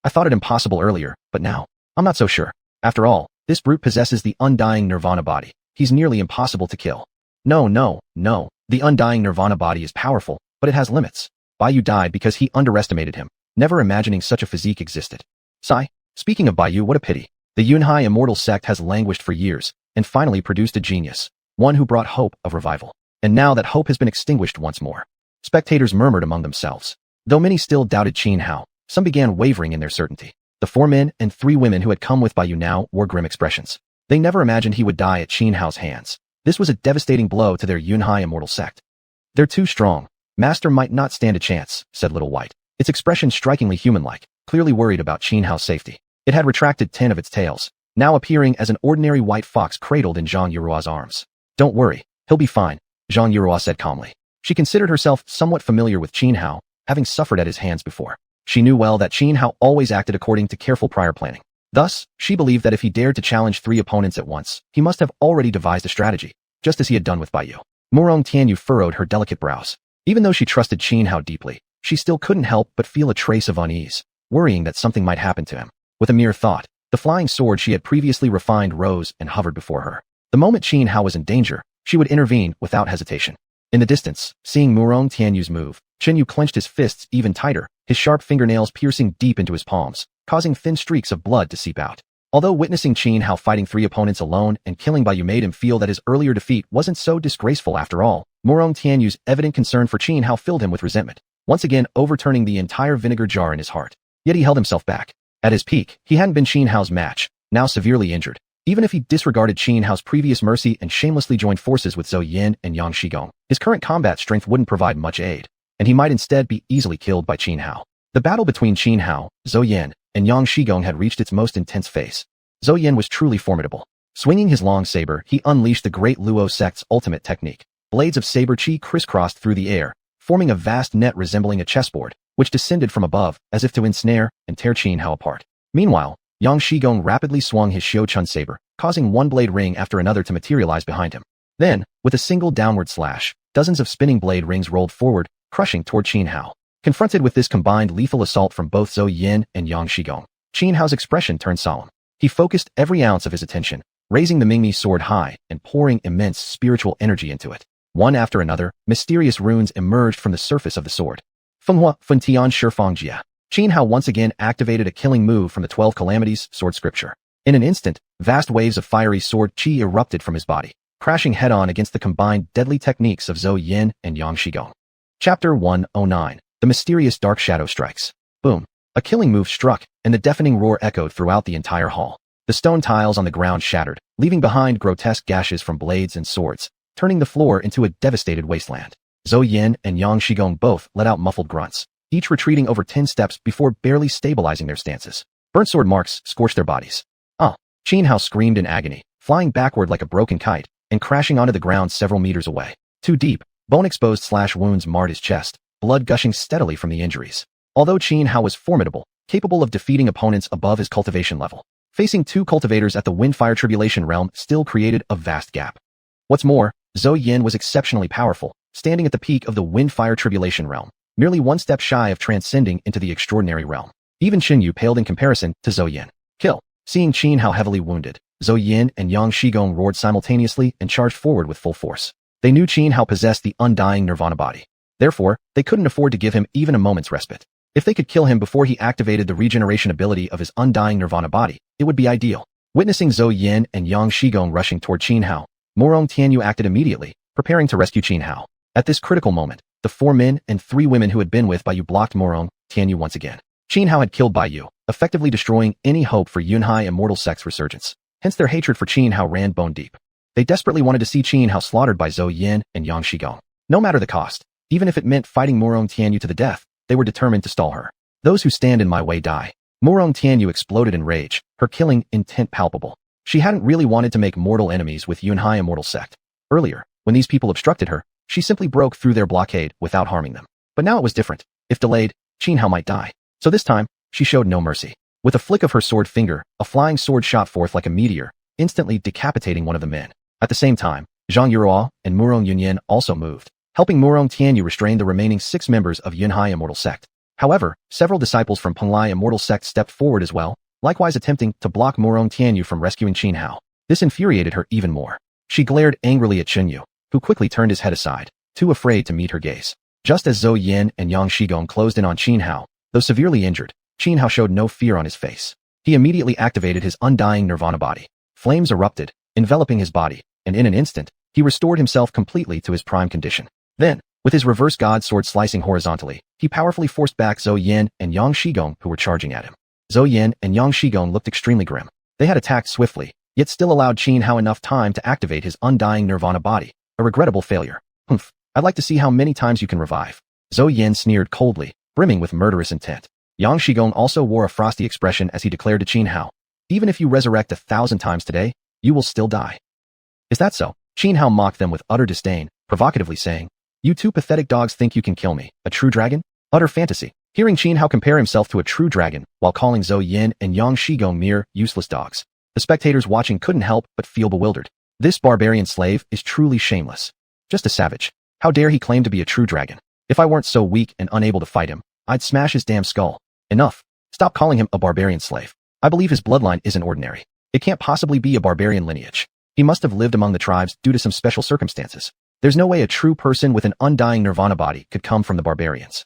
I thought it impossible earlier, but now, I'm not so sure. After all, this brute possesses the undying nirvana body. He's nearly impossible to kill. No. The undying nirvana body is powerful, but it has limits. Baiyu died because he underestimated him, never imagining such a physique existed. Sigh. Speaking of Baiyu, what a pity. The Yunhai immortal sect has languished for years, and finally produced a genius, one who brought hope of revival. And now that hope has been extinguished once more. Spectators murmured among themselves. Though many still doubted Qin Hao, some began wavering in their certainty. The 4 men and 3 women who had come with Baiyu now wore grim expressions. They never imagined he would die at Qin Hao's hands. This was a devastating blow to their Yunhai immortal sect. They're too strong. Master might not stand a chance, said Little White, its expression strikingly human-like, clearly worried about Qin Hao's safety. It had retracted 10 of its tails, now appearing as an ordinary white fox cradled in Zhang Yurua's arms. Don't worry, he'll be fine, Zhang Yurua said calmly. She considered herself somewhat familiar with Qin Hao, having suffered at his hands before. She knew well that Qin Hao always acted according to careful prior planning. Thus, she believed that if he dared to challenge 3 opponents at once, he must have already devised a strategy, just as he had done with Baiyu. Murong Tianyu furrowed her delicate brows. Even though she trusted Qin Hao deeply, she still couldn't help but feel a trace of unease, worrying that something might happen to him. With a mere thought, the flying sword she had previously refined rose and hovered before her. The moment Qin Hao was in danger, she would intervene without hesitation. In the distance, seeing Murong Tianyu's move, Chen Yu clenched his fists even tighter, his sharp fingernails piercing deep into his palms, causing thin streaks of blood to seep out. Although witnessing Qin Hao fighting 3 opponents alone and killing Baiyu made him feel that his earlier defeat wasn't so disgraceful after all, Murong Tianyu's evident concern for Qin Hao filled him with resentment, once again overturning the entire vinegar jar in his heart. Yet he held himself back. At his peak, he hadn't been Qin Hao's match, now severely injured. Even if he disregarded Qin Hao's previous mercy and shamelessly joined forces with Zhou Yin and Yang Shigong, his current combat strength wouldn't provide much aid, and he might instead be easily killed by Qin Hao. The battle between Qin Hao, Zhou Yin, and Yang Shigong had reached its most intense phase. Zhou Yin was truly formidable. Swinging his long saber, he unleashed the great Luo sect's ultimate technique. Blades of saber chi crisscrossed through the air, forming a vast net resembling a chessboard, which descended from above, as if to ensnare and tear Qin Hao apart. Meanwhile, Yang Shigong rapidly swung his xiuxian saber, causing one blade ring after another to materialize behind him. Then, with a single downward slash, dozens of spinning blade rings rolled forward, crushing toward Qin Hao. Confronted with this combined lethal assault from both Zhou Yin and Yang Shigong, Qin Hao's expression turned solemn. He focused every ounce of his attention, raising the Mingmi sword high and pouring immense spiritual energy into it. One after another, mysterious runes emerged from the surface of the sword. Fenghua Fentian Shifangjia. Qin Hao once again activated a killing move from the 12 Calamities sword scripture. In an instant, vast waves of fiery sword chi erupted from his body, crashing head-on against the combined deadly techniques of Zhou Yin and Yang Shigong. Chapter 109. The Mysterious Dark Shadow Strikes. Boom. A killing move struck, and the deafening roar echoed throughout the entire hall. The stone tiles on the ground shattered, leaving behind grotesque gashes from blades and swords, turning the floor into a devastated wasteland. Zhou Yin and Yang Shigong both let out muffled grunts, each retreating over 10 steps before barely stabilizing their stances. Burnt sword marks scorched their bodies. Qin Hao screamed in agony, flying backward like a broken kite, and crashing onto the ground several meters away. Too deep, bone-exposed slash wounds marred his chest, blood gushing steadily from the injuries. Although Qin Hao was formidable, capable of defeating opponents above his cultivation level, facing 2 cultivators at the Windfire Tribulation realm still created a vast gap. What's more, Zhou Yin was exceptionally powerful, standing at the peak of the Windfire Tribulation realm, merely 1 step shy of transcending into the extraordinary realm. Even Chen Yu paled in comparison to Zhou Yin. Kill. Seeing Qin Hao heavily wounded, Zhou Yin and Yang Shigong roared simultaneously and charged forward with full force. They knew Qin Hao possessed the undying nirvana body. Therefore, they couldn't afford to give him even a moment's respite. If they could kill him before he activated the regeneration ability of his undying nirvana body, it would be ideal. Witnessing Zhou Yin and Yang Shigong rushing toward Qin Hao, Morong Tianyu acted immediately, preparing to rescue Qin Hao. At this critical moment, the 4 men and 3 women who had been with Baiyu blocked Morong Tianyu once again. Qin Hao had killed Baiyu, effectively destroying any hope for Yunhai immortal sect's resurgence. Hence their hatred for Qin Hao ran bone deep. They desperately wanted to see Qin Hao slaughtered by Zhou Yin and Yang Shigong. No matter the cost, even if it meant fighting Morong Tianyu to the death, they were determined to stall her. Those who stand in my way die. Morong Tianyu exploded in rage, her killing intent palpable. She hadn't really wanted to make mortal enemies with Yunhai immortal sect. Earlier, when these people obstructed her, she simply broke through their blockade without harming them. But now it was different. If delayed, Qin Hao might die. So this time, she showed no mercy. With a flick of her sword finger, a flying sword shot forth like a meteor, instantly decapitating one of the men. At the same time, Zhang Yuruo and Murong Yunyan also moved, helping Murong Tianyu restrain the remaining 6 members of Yunhai immortal sect. However, several disciples from Penglai immortal sect stepped forward as well, likewise attempting to block Murong Tianyu from rescuing Qin Hao. This infuriated her even more. She glared angrily at Xinyu, who quickly turned his head aside, too afraid to meet her gaze. Just as Zhou Yin and Yang Shigong closed in on Qin Hao, though severely injured, Qin Hao showed no fear on his face. He immediately activated his undying nirvana body. Flames erupted, enveloping his body, and in an instant, he restored himself completely to his prime condition. Then, with his reverse god sword slicing horizontally, he powerfully forced back Zhou Yin and Yang Shigong who were charging at him. Zhou Yin and Yang Shigong looked extremely grim. They had attacked swiftly, yet still allowed Qin Hao enough time to activate his undying nirvana body. A regrettable failure. Humph. I'd like to see how many times you can revive. Zhou Yin sneered coldly, brimming with murderous intent. Yang Shigong also wore a frosty expression as he declared to Qin Hao, "Even if you resurrect 1,000 times today, you will still die." "Is that so?" Qin Hao mocked them with utter disdain, provocatively saying, "You 2 pathetic dogs think you can kill me, a true dragon? Utter fantasy." Hearing Qin Hao compare himself to a true dragon, while calling Zhou Yin and Yang Shigong mere useless dogs, the spectators watching couldn't help but feel bewildered. This barbarian slave is truly shameless. Just a savage. How dare he claim to be a true dragon? If I weren't so weak and unable to fight him, I'd smash his damn skull. Enough. Stop calling him a barbarian slave. I believe his bloodline isn't ordinary. It can't possibly be a barbarian lineage. He must have lived among the tribes due to some special circumstances. There's no way a true person with an undying nirvana body could come from the barbarians.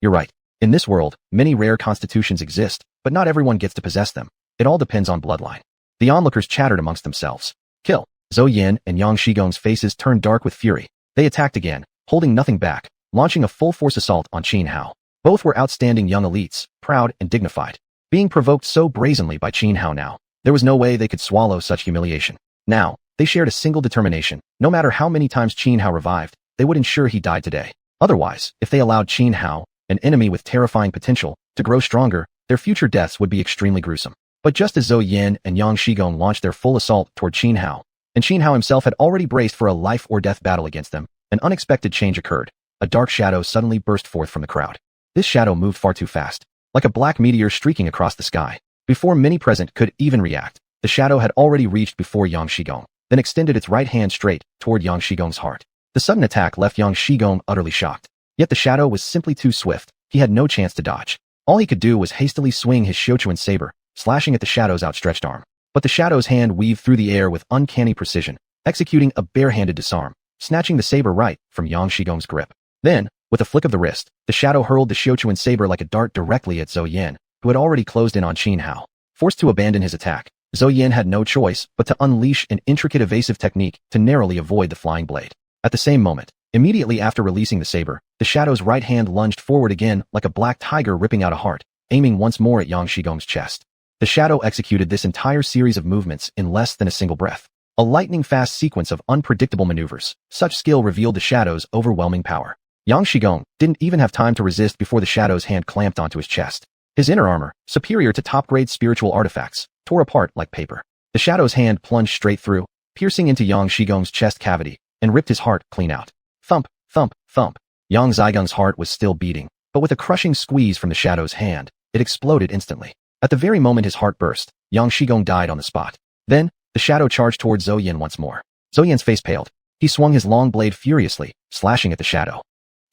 You're right. In this world, many rare constitutions exist, but not everyone gets to possess them. It all depends on bloodline. The onlookers chattered amongst themselves. Kill. Zhou Yin and Yang Shigong's faces turned dark with fury. They attacked again, holding nothing back, launching a full-force assault on Qin Hao. Both were outstanding young elites, proud and dignified. Being provoked so brazenly by Qin Hao now, there was no way they could swallow such humiliation. Now, they shared a single determination. No matter how many times Qin Hao revived, they would ensure he died today. Otherwise, if they allowed Qin Hao, an enemy with terrifying potential, to grow stronger, their future deaths would be extremely gruesome. But just as Zhou Yin and Yang Shigong launched their full assault toward Qin Hao, and Qin Hao himself had already braced for a life-or-death battle against them, an unexpected change occurred. A dark shadow suddenly burst forth from the crowd. This shadow moved far too fast, like a black meteor streaking across the sky. Before many present could even react, the shadow had already reached before Yang Shigong, then extended its right hand straight toward Yang Shigong's heart. The sudden attack left Yang Shigong utterly shocked. Yet the shadow was simply too swift. He had no chance to dodge. All he could do was hastily swing his xiuxian saber, slashing at the shadow's outstretched arm. But the shadow's hand weaved through the air with uncanny precision, executing a barehanded disarm, snatching the saber right from Yang Shigong's grip. Then, with a flick of the wrist, the shadow hurled the xiuxian saber like a dart directly at Zhou Yin, who had already closed in on Qin Hao. Forced to abandon his attack, Zhou Yin had no choice but to unleash an intricate evasive technique to narrowly avoid the flying blade. At the same moment, immediately after releasing the saber, the shadow's right hand lunged forward again like a black tiger ripping out a heart, aiming once more at Yang Shigong's chest. The shadow executed this entire series of movements in less than a single breath. A lightning-fast sequence of unpredictable maneuvers. Such skill revealed the shadow's overwhelming power. Yang Shigong didn't even have time to resist before the shadow's hand clamped onto his chest. His inner armor, superior to top-grade spiritual artifacts, tore apart like paper. The shadow's hand plunged straight through, piercing into Yang Shigong's chest cavity, and ripped his heart clean out. Thump, thump, thump. Yang Zigong's heart was still beating, but with a crushing squeeze from the shadow's hand, it exploded instantly. At the very moment his heart burst, Yang Shigong died on the spot. Then, the shadow charged towards Zhou Yin once more. Zhou Yin's face paled. He swung his long blade furiously, slashing at the shadow.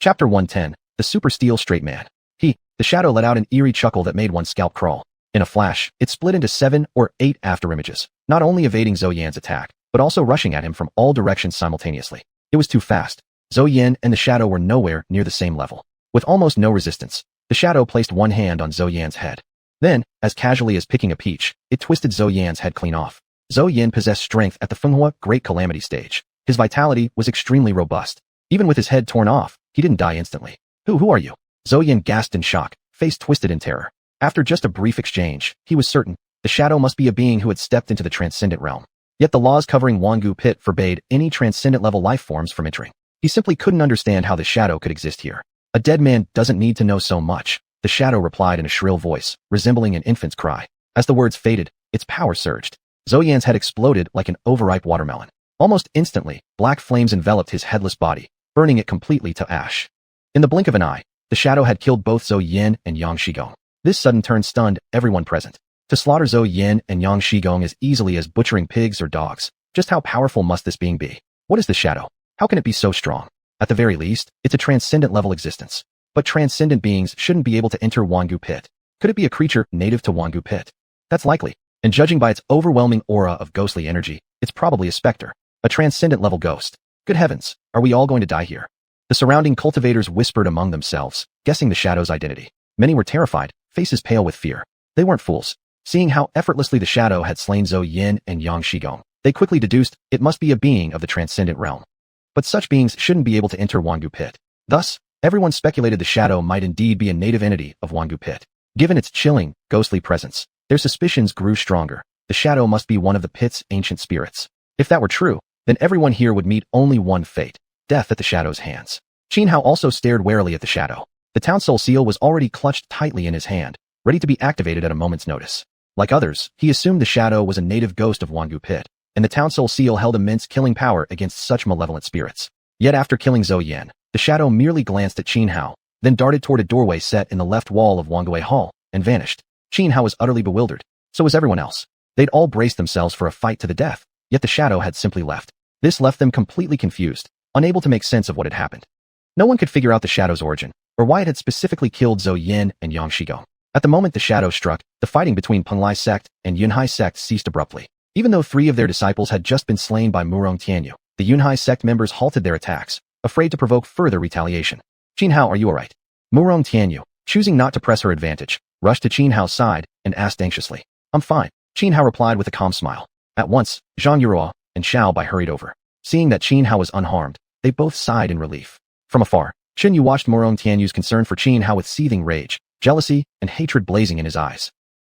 Chapter 110, The Super Steel Straight Man. The shadow let out an eerie chuckle that made one's scalp crawl. In a flash, it split into 7 or 8 afterimages, not only evading Xiuxian's attack, but also rushing at him from all directions simultaneously. It was too fast. Xiuxian and the shadow were nowhere near the same level. With almost no resistance, the shadow placed one hand on Xiuxian's head. Then, as casually as picking a peach, it twisted Xiuxian's head clean off. Xiuxian possessed strength at the Fenghua Great Calamity stage. His vitality was extremely robust. Even with his head torn off, he didn't die instantly. Who are you? Xiuxian gasped in shock, face twisted in terror. After just a brief exchange, he was certain the shadow must be a being who had stepped into the transcendent realm. Yet the laws covering Wangu Pit forbade any transcendent-level life forms from entering. He simply couldn't understand how the shadow could exist here. A dead man doesn't need to know so much, the shadow replied in a shrill voice, resembling an infant's cry. As the words faded, its power surged. Xiuxian's head exploded like an overripe watermelon. Almost instantly, black flames enveloped his headless body, burning it completely to ash. In the blink of an eye, the shadow had killed both Xiuxian and Yang Shigong. This sudden turn stunned everyone present. To slaughter Xiuxian and Yang Shigong as easily as butchering pigs or dogs. Just how powerful must this being be? What is the shadow? How can it be so strong? At the very least, it's a transcendent-level existence. But transcendent beings shouldn't be able to enter Wangu Pit. Could it be a creature native to Wangu Pit? That's likely, and judging by its overwhelming aura of ghostly energy, it's probably a specter, a transcendent-level ghost. Good heavens, are we all going to die here? The surrounding cultivators whispered among themselves, guessing the shadow's identity. Many were terrified, faces pale with fear. They weren't fools. Seeing how effortlessly the shadow had slain Xiuxian and Yang Shigong, they quickly deduced it must be a being of the transcendent realm. But such beings shouldn't be able to enter Wangu Pit. Thus, everyone speculated the shadow might indeed be a native entity of Wangu Pit. Given its chilling, ghostly presence, their suspicions grew stronger. The shadow must be one of the pit's ancient spirits. If that were true, then everyone here would meet only one fate, death at the shadow's hands. Xuanhuan also stared warily at the shadow. The town soul seal was already clutched tightly in his hand, ready to be activated at a moment's notice. Like others, he assumed the shadow was a native ghost of Wangu Pit, and the town soul seal held immense killing power against such malevolent spirits. Yet after killing Xiuxian, the shadow merely glanced at Xuanhuan, then darted toward a doorway set in the left wall of Wangue Hall, and vanished. Xuanhuan was utterly bewildered. So was everyone else. They'd all braced themselves for a fight to the death, yet the shadow had simply left. This left them completely confused, unable to make sense of what had happened. No one could figure out the shadow's origin, or why it had specifically killed Xiuxian and Yang Shigong. At the moment the shadow struck, the fighting between Penglai sect and Yunhai sect ceased abruptly. Even though 3 of their disciples had just been slain by Murong Tianyu, the Yunhai sect members halted their attacks, afraid to provoke further retaliation. Xuanhuan, are you alright? Murong Tianyu, choosing not to press her advantage, rushed to Xuanhuan's side and asked anxiously. I'm fine, Xuanhuan replied with a calm smile. At once, Zhang Yuruo and Xiao Bai hurried over. Seeing that Xuanhuan was unharmed, they both sighed in relief. From afar, Chen Yu watched Murong Tianyu's concern for Xuanhuan with seething rage, jealousy, and hatred blazing in his eyes.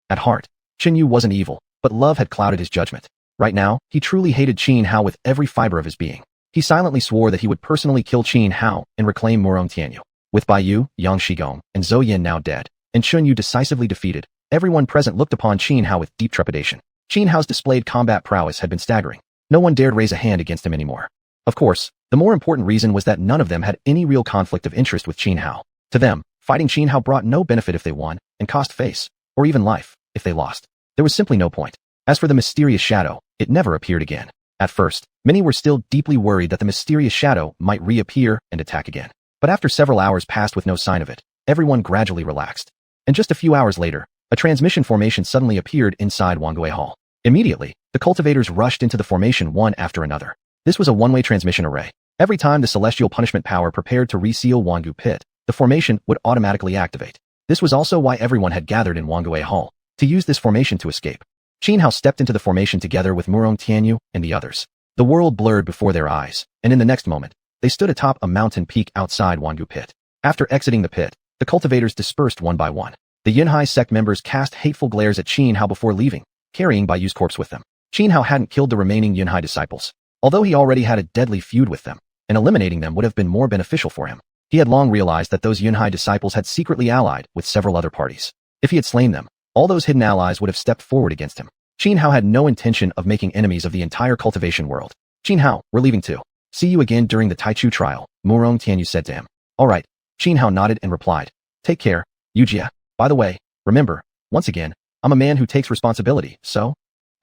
At heart, Chen Yu wasn't evil, but love had clouded his judgment. Right now, he truly hated Xuanhuan with every fiber of his being. He silently swore that he would personally kill Xuanhuan and reclaim Murong Tianyu. With Bai Yu, Yang Shigong, and Xiuxian now dead, and Chen Yu decisively defeated, everyone present looked upon Xuanhuan with deep trepidation. Xuanhuan's displayed combat prowess had been staggering. No one dared raise a hand against him anymore. Of course, the more important reason was that none of them had any real conflict of interest with Xuanhuan. To them, fighting Xuanhuan brought no benefit if they won, and cost face, or even life, if they lost. There was simply no point. As for the mysterious shadow, it never appeared again. At first, many were still deeply worried that the mysterious shadow might reappear and attack again. But after several hours passed with no sign of it, everyone gradually relaxed. And just a few hours later, a transmission formation suddenly appeared inside Wangue Hall. Immediately, the cultivators rushed into the formation one after another. This was a one-way transmission array. Every time the celestial punishment power prepared to reseal Wangu Pit, the formation would automatically activate. This was also why everyone had gathered in Wangue Hall, to use this formation to escape. Xuanhuan stepped into the formation together with Murong Tianyu and the others. The world blurred before their eyes, and in the next moment, they stood atop a mountain peak outside Wangu Pit. After exiting the pit, the cultivators dispersed one by one. The Yunhai sect members cast hateful glares at Xuanhuan before leaving, carrying Bai Yu's corpse with them. Xuanhuan hadn't killed the remaining Yunhai disciples, although he already had a deadly feud with them, and eliminating them would have been more beneficial for him. He had long realized that those Yunhai disciples had secretly allied with several other parties. If he had slain them, all those hidden allies would have stepped forward against him. Xuanhuan had no intention of making enemies of the entire cultivation world. Xuanhuan, we're leaving too. See you again during the Taichu trial, Murong Tianyu said to him. All right. Xuanhuan nodded and replied. Take care, Yujia. By the way, remember, once again, I'm a man who takes responsibility, so?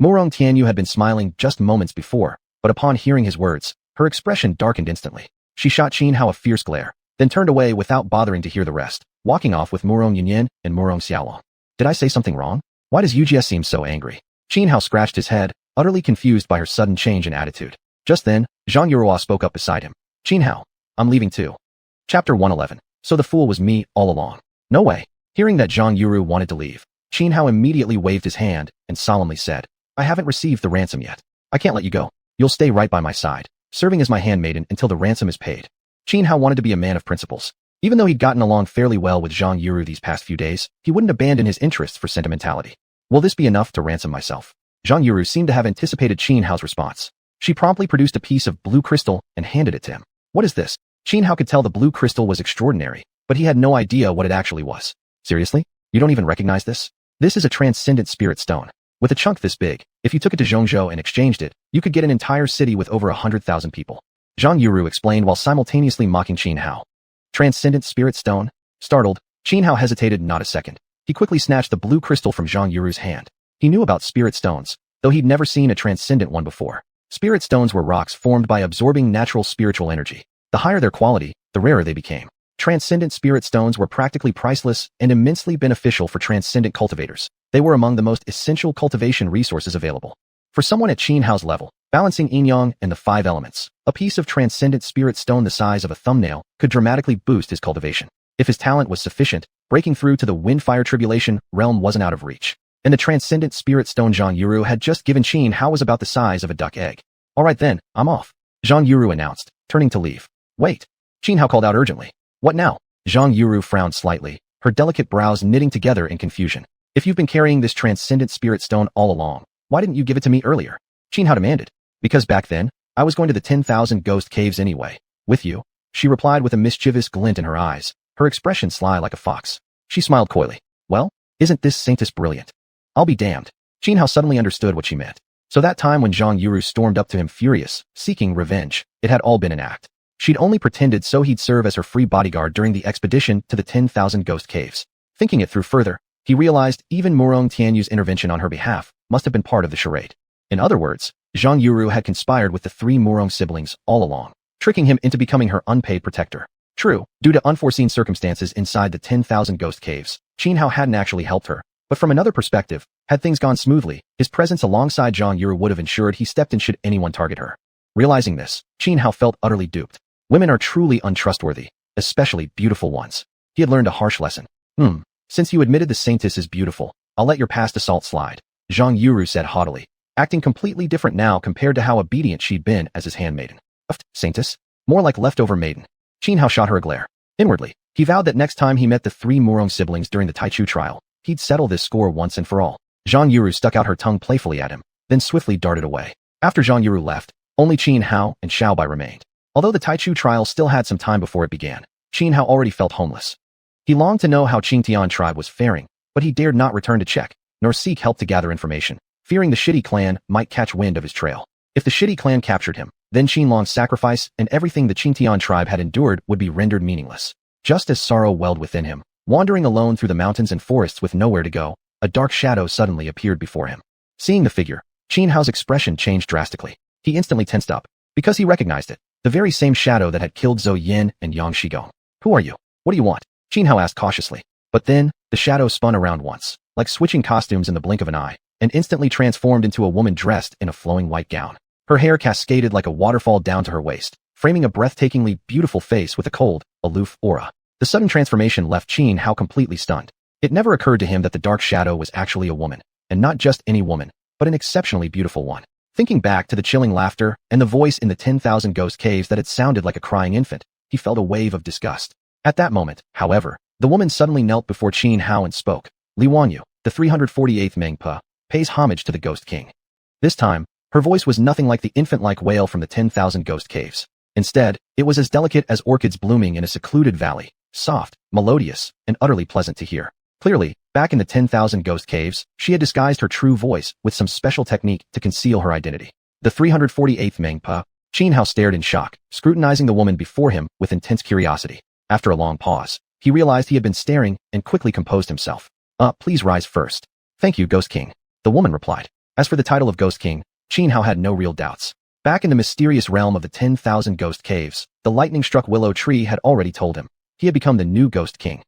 Murong Tianyu had been smiling just moments before, but upon hearing his words, her expression darkened instantly. She shot Xuanhuan a fierce glare, then turned away without bothering to hear the rest, walking off with Murong Yunyan and Murong Xiaolong. Did I say something wrong? Why does Yujie seem so angry? Xianhao scratched his head, utterly confused by her sudden change in attitude. Just then, Zhang Yuruo spoke up beside him. Xianhao, I'm leaving too. Chapter 111. So the fool was me all along. No way. Hearing that Zhang Yuru wanted to leave, Xianhao immediately waved his hand and solemnly said, I haven't received the ransom yet. I can't let you go. You'll stay right by my side, serving as my handmaiden until the ransom is paid. Xianhao wanted to be a man of principles. Even though he'd gotten along fairly well with Zhang Yuru these past few days, he wouldn't abandon his interests for sentimentality. Will this be enough to ransom myself? Zhang Yuru seemed to have anticipated Xianhao's response. She promptly produced a piece of blue crystal and handed it to him. What is this? Xianhao could tell the blue crystal was extraordinary, but he had no idea what it actually was. Seriously? You don't even recognize this? This is a transcendent spirit stone. With a chunk this big, if you took it to Zhongzhou and exchanged it, you could get an entire city with over 100,000 people. Zhang Yuru explained while simultaneously mocking Xianhao. Transcendent spirit stone? Startled, Xianhao hesitated not a second. He quickly snatched the blue crystal from Zhang Yuru's hand. He knew about spirit stones, though he'd never seen a transcendent one before. Spirit stones were rocks formed by absorbing natural spiritual energy. The higher their quality, the rarer they became. Transcendent spirit stones were practically priceless and immensely beneficial for transcendent cultivators. They were among the most essential cultivation resources available. For someone at Xianhao's level, balancing yin-yang and the 5 elements, a piece of transcendent spirit stone the size of a thumbnail could dramatically boost his cultivation. If his talent was sufficient, breaking through to the wind-fire tribulation realm wasn't out of reach. And the transcendent spirit stone Zhang Yuru had just given Xianhao was about the size of a duck egg. All right then, I'm off, Zhang Yuru announced, turning to leave. Wait, Xianhao called out urgently. What now? Zhang Yuru frowned slightly, her delicate brows knitting together in confusion. If you've been carrying this transcendent spirit stone all along, why didn't you give it to me earlier? Xianhao demanded. Because back then, I was going to the 10,000 ghost caves anyway. With you? She replied with a mischievous glint in her eyes, her expression sly like a fox. She smiled coyly. Well, isn't this saintess brilliant? I'll be damned. Xianhao suddenly understood what she meant. So that time when Zhang Yuru stormed up to him furious, seeking revenge, it had all been an act. She'd only pretended so he'd serve as her free bodyguard during the expedition to the 10,000 ghost caves. Thinking it through further, he realized even Murong Tianyu's intervention on her behalf must have been part of the charade. In other words, Zhang Yuru had conspired with the 3 Murong siblings all along, tricking him into becoming her unpaid protector. True, due to unforeseen circumstances inside the 10,000 ghost caves, Xianhao hadn't actually helped her. But from another perspective, had things gone smoothly, his presence alongside Zhang Yuru would have ensured he stepped in should anyone target her. Realizing this, Xianhao felt utterly duped. Women are truly untrustworthy, especially beautiful ones. He had learned a harsh lesson. Since you admitted the saintess is beautiful, I'll let your past assault slide, Zhang Yuru said haughtily, acting completely different now compared to how obedient she'd been as his handmaiden. Saintess? More like leftover maiden. Xianhao shot her a glare. Inwardly, he vowed that next time he met the 3 Murong siblings during the Taichu trial, he'd settle this score once and for all. Zhang Yuru stuck out her tongue playfully at him, then swiftly darted away. After Zhang Yuru left, only Xianhao and Xiaobai remained. Although the Taichu trial still had some time before it began, Xianhao already felt homeless. He longed to know how Qingtian tribe was faring, but he dared not return to check, nor seek help to gather information, fearing the Shitty clan might catch wind of his trail. If the Shitty clan captured him, then Qinlong's sacrifice and everything the Qingtian tribe had endured would be rendered meaningless. Just as sorrow welled within him, wandering alone through the mountains and forests with nowhere to go, a dark shadow suddenly appeared before him. Seeing the figure, Xianhao's expression changed drastically. He instantly tensed up, because he recognized it, the very same shadow that had killed Zhou Yin and Yang Shigong. Who are you? What do you want? Xianhao asked cautiously. But then, the shadow spun around once, like switching costumes in the blink of an eye, and instantly transformed into a woman dressed in a flowing white gown. Her hair cascaded like a waterfall down to her waist, framing a breathtakingly beautiful face with a cold, aloof aura. The sudden transformation left Xianhao completely stunned. It never occurred to him that the dark shadow was actually a woman, and not just any woman, but an exceptionally beautiful one. Thinking back to the chilling laughter and the voice in the 10,000 ghost caves that had sounded like a crying infant, he felt a wave of disgust. At that moment, however, the woman suddenly knelt before Xianhao and spoke. Li Wanyu, the 348th Mengpa, pays homage to the Ghost King. This time, her voice was nothing like the infant-like wail from the 10,000 ghost caves. Instead, it was as delicate as orchids blooming in a secluded valley, soft, melodious, and utterly pleasant to hear. Clearly, back in the 10,000 ghost caves, she had disguised her true voice with some special technique to conceal her identity. The 348th Mengpa, Xianhao stared in shock, scrutinizing the woman before him with intense curiosity. After a long pause, he realized he had been staring and quickly composed himself. Please rise first. Thank you, Ghost King, the woman replied. As for the title of Ghost King, Xianhao had no real doubts. Back in the mysterious realm of the 10,000 ghost caves, the lightning-struck willow tree had already told him. He had become the new Ghost King.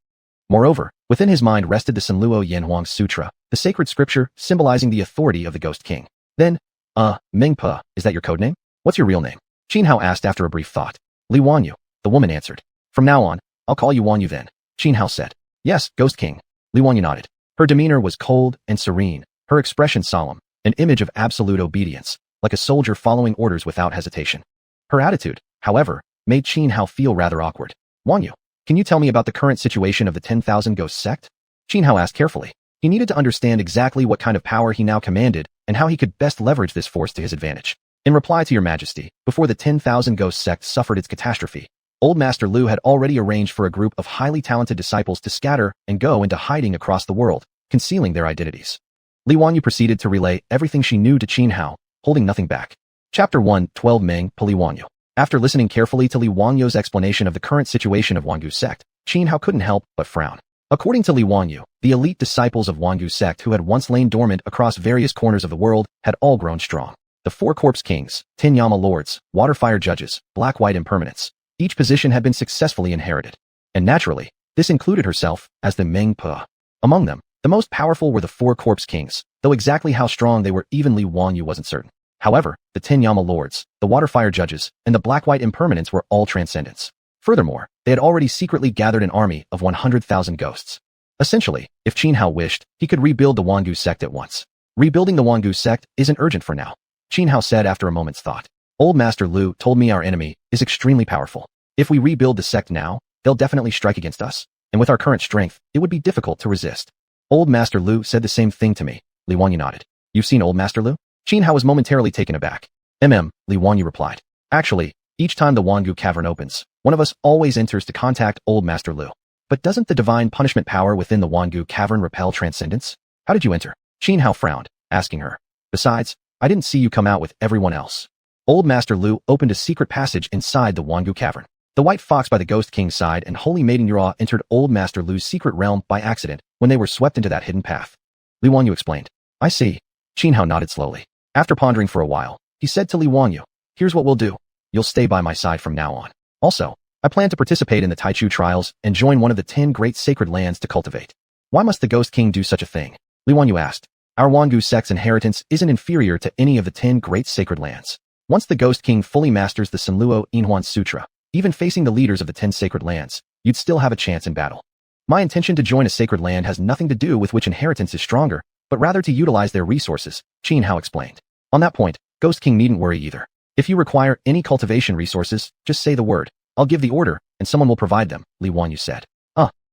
Moreover, within his mind rested the Sanluo Yanhuang Sutra, the sacred scripture symbolizing the authority of the Ghost King. Then, Mingpe, is that your codename? What's your real name? Xianhao asked after a brief thought. Li Wanyu, the woman answered. From now on, I'll call you Wanyu then, Xianhao said. Yes, Ghost King. Li Wanyu nodded. Her demeanor was cold and serene, her expression solemn, an image of absolute obedience, like a soldier following orders without hesitation. Her attitude, however, made Xianhao feel rather awkward. Wanyu, can you tell me about the current situation of the 10,000 Ghost sect? Xianhao asked carefully. He needed to understand exactly what kind of power he now commanded and how he could best leverage this force to his advantage. In reply to your majesty, before the 10,000 Ghost sect suffered its catastrophe, Old Master Lu had already arranged for a group of highly talented disciples to scatter and go into hiding across the world, concealing their identities. Li Wanyu proceeded to relay everything she knew to Xianhao, holding nothing back. Chapter 1, 12 Meng Po Li Wanyu. After listening carefully to Li Wanyu's explanation of the current situation of Wangu sect, Xianhao couldn't help but frown. According to Li Wanyu, the elite disciples of Wangu sect who had once lain dormant across various corners of the world had all grown strong. The 4 corpse kings, 10 Yama lords, water fire judges, black-white impermanents. Each position had been successfully inherited. And naturally, this included herself as the Meng Po. Among them, the most powerful were the 4 corpse kings, though exactly how strong they were even Li Wanyu wasn't certain. However, the 10 Yama lords, the water fire judges, and the black-white impermanents were all transcendents. Furthermore, they had already secretly gathered an army of 100,000 ghosts. Essentially, if Xianhao wished, he could rebuild the Wangu sect at once. Rebuilding the Wangu sect isn't urgent for now, Xianhao said after a moment's thought. Old Master Lu told me our enemy is extremely powerful. If we rebuild the sect now, they'll definitely strike against us, and with our current strength, it would be difficult to resist. Old Master Lu said the same thing to me, Li Wanyu nodded. You've seen Old Master Lu? Xianhao was momentarily taken aback. Li Wanyu replied. Actually, each time the Wangu cavern opens, one of us always enters to contact Old Master Lu. But doesn't the divine punishment power within the Wangu cavern repel transcendence? How did you enter? Xianhao frowned, asking her. Besides, I didn't see you come out with everyone else. Old Master Lu opened a secret passage inside the Wangu cavern. The White Fox by the Ghost King's side and Holy Maiden Yura entered Old Master Lu's secret realm by accident when they were swept into that hidden path. Li Wanyu explained. I see. Xianhao nodded slowly. After pondering for a while, he said to Li Wanyu, here's what we'll do. You'll stay by my side from now on. Also, I plan to participate in the Taichu trials and join one of the 10 great sacred lands to cultivate. Why must the Ghost King do such a thing? Li Wanyu asked. Our Wangu sect's inheritance isn't inferior to any of the 10 great sacred lands. Once the Ghost King fully masters the Xuanhuan Sutra, even facing the leaders of the 10 sacred lands, you'd still have a chance in battle. My intention to join a sacred land has nothing to do with which inheritance is stronger, but rather to utilize their resources, Xianhao explained. On that point, Ghost King needn't worry either. If you require any cultivation resources, just say the word. I'll give the order, and someone will provide them, Li Wanyu said.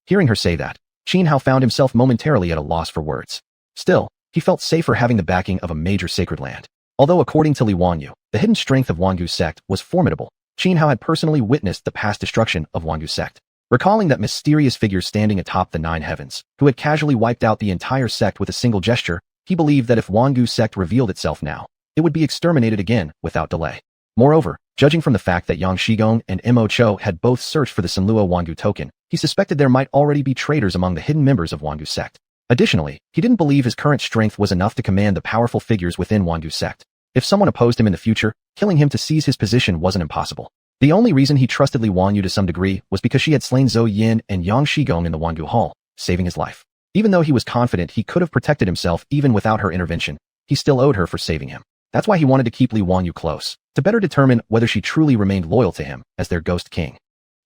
Hearing her say that, Xianhao found himself momentarily at a loss for words. Still, he felt safer having the backing of a major sacred land. Although according to Li Wanyu, the hidden strength of Wangu sect was formidable, Xianhao had personally witnessed the past destruction of Wangu sect. Recalling that mysterious figure standing atop the 9 heavens, who had casually wiped out the entire sect with a single gesture, he believed that if Wangu sect revealed itself now, it would be exterminated again without delay. Moreover, judging from the fact that Yang Shigong and Mo Cho had both searched for the Sanluo Wangu token, he suspected there might already be traitors among the hidden members of Wangu sect. Additionally, he didn't believe his current strength was enough to command the powerful figures within Wangu sect. If someone opposed him in the future, killing him to seize his position wasn't impossible. The only reason he trusted Li Wanyu to some degree was because she had slain Zhou Yin and Yang Shigong in the Wangu Hall, saving his life. Even though he was confident he could have protected himself even without her intervention, he still owed her for saving him. That's why he wanted to keep Li Wanyu close, to better determine whether she truly remained loyal to him as their Ghost King.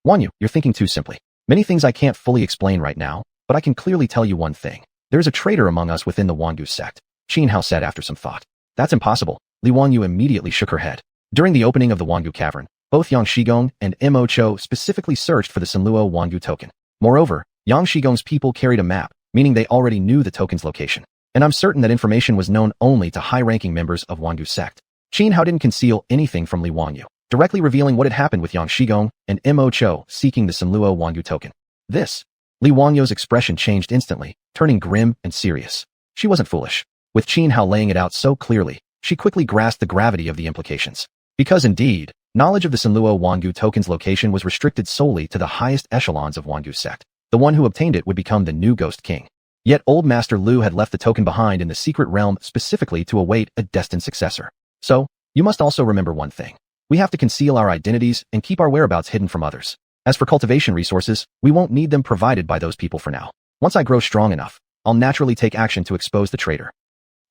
Wanyu, you're thinking too simply. Many things I can't fully explain right now, but I can clearly tell you one thing. There is a traitor among us within the Wangu sect, Xianhao said after some thought. That's impossible. Li Wanyu immediately shook her head. During the opening of the Wangu cavern, both Yang Shigong and Mo Cho specifically searched for the Sanluo Wangu token. Moreover, Yang Shigong's people carried a map, meaning they already knew the token's location. And I'm certain that information was known only to high-ranking members of Wangu sect. Xianhao didn't conceal anything from Li Wanyu, directly revealing what had happened with Yang Shigong and Mo Cho seeking the Sanluo Wangu token. Li Wanyu's expression changed instantly, turning grim and serious. She wasn't foolish. With Xianhao laying it out so clearly, she quickly grasped the gravity of the implications. Because indeed, knowledge of the Sanluo Wangu token's location was restricted solely to the highest echelons of Wangu sect. The one who obtained it would become the new Ghost King. Yet Old Master Lu had left the token behind in the secret realm specifically to await a destined successor. So, you must also remember one thing. We have to conceal our identities and keep our whereabouts hidden from others. As for cultivation resources, we won't need them provided by those people for now. Once I grow strong enough, I'll naturally take action to expose the traitor.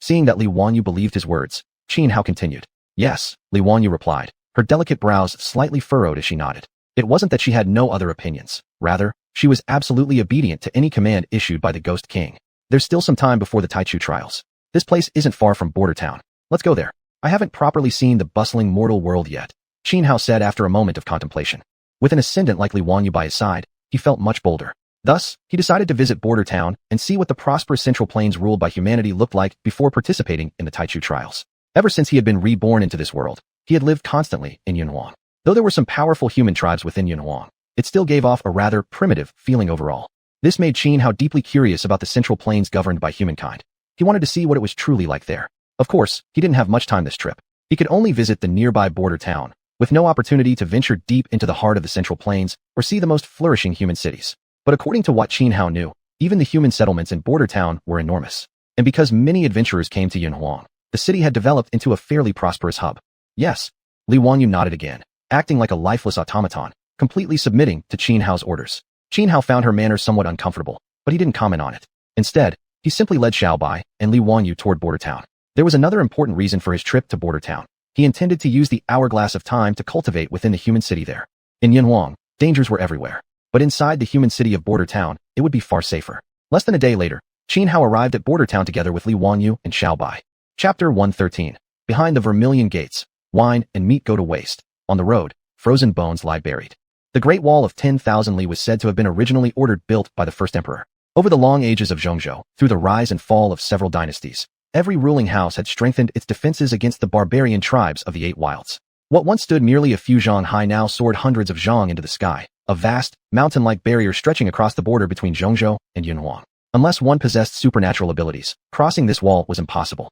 Seeing that Li Wanyu believed his words, Xianhao continued. Yes, Li Wanyu replied, her delicate brows slightly furrowed as she nodded. It wasn't that she had no other opinions. Rather, she was absolutely obedient to any command issued by the Ghost King. There's still some time before the Taichu trials. This place isn't far from Border Town. Let's go there. I haven't properly seen the bustling mortal world yet, Xianhao said after a moment of contemplation. With an ascendant like Li Wanyu by his side, he felt much bolder. Thus, he decided to visit Border Town and see what the prosperous Central Plains ruled by humanity looked like before participating in the Taichu trials. Ever since he had been reborn into this world, he had lived constantly in Xuanhuan. Though there were some powerful human tribes within Xuanhuan, it still gave off a rather primitive feeling overall. This made Xianhao deeply curious about the Central Plains governed by humankind. He wanted to see what it was truly like there. Of course, he didn't have much time this trip. He could only visit the nearby Border Town, with no opportunity to venture deep into the heart of the Central Plains or see the most flourishing human cities. But according to what Xianhao knew, even the human settlements in Border Town were enormous. And because many adventurers came to Xuanhuan, the city had developed into a fairly prosperous hub. Yes, Li Wanyu nodded again, acting like a lifeless automaton, completely submitting to Xianhao's orders. Xianhao found her manner somewhat uncomfortable, but he didn't comment on it. Instead, he simply led Xiaobai and Li Wanyu toward Border Town. There was another important reason for his trip to Border Town. He intended to use the hourglass of time to cultivate within the human city there. In Xuanhuan, dangers were everywhere. But inside the human city of Border Town, it would be far safer. Less than a day later, Xianhao arrived at Border Town together with Li Wanyu and Xiaobai. Chapter 113. Behind the vermilion gates, wine and meat go to waste. On the road, frozen bones lie buried. The Great Wall of 10,000 Li was said to have been originally ordered built by the first emperor. Over the long ages of Zhongzhou, through the rise and fall of several dynasties, every ruling house had strengthened its defenses against the barbarian tribes of the Eight Wilds. What once stood merely a few zhang high now soared hundreds of zhang into the sky, a vast, mountain-like barrier stretching across the border between Zhongzhou and Xuanhuan. Unless one possessed supernatural abilities, crossing this wall was impossible.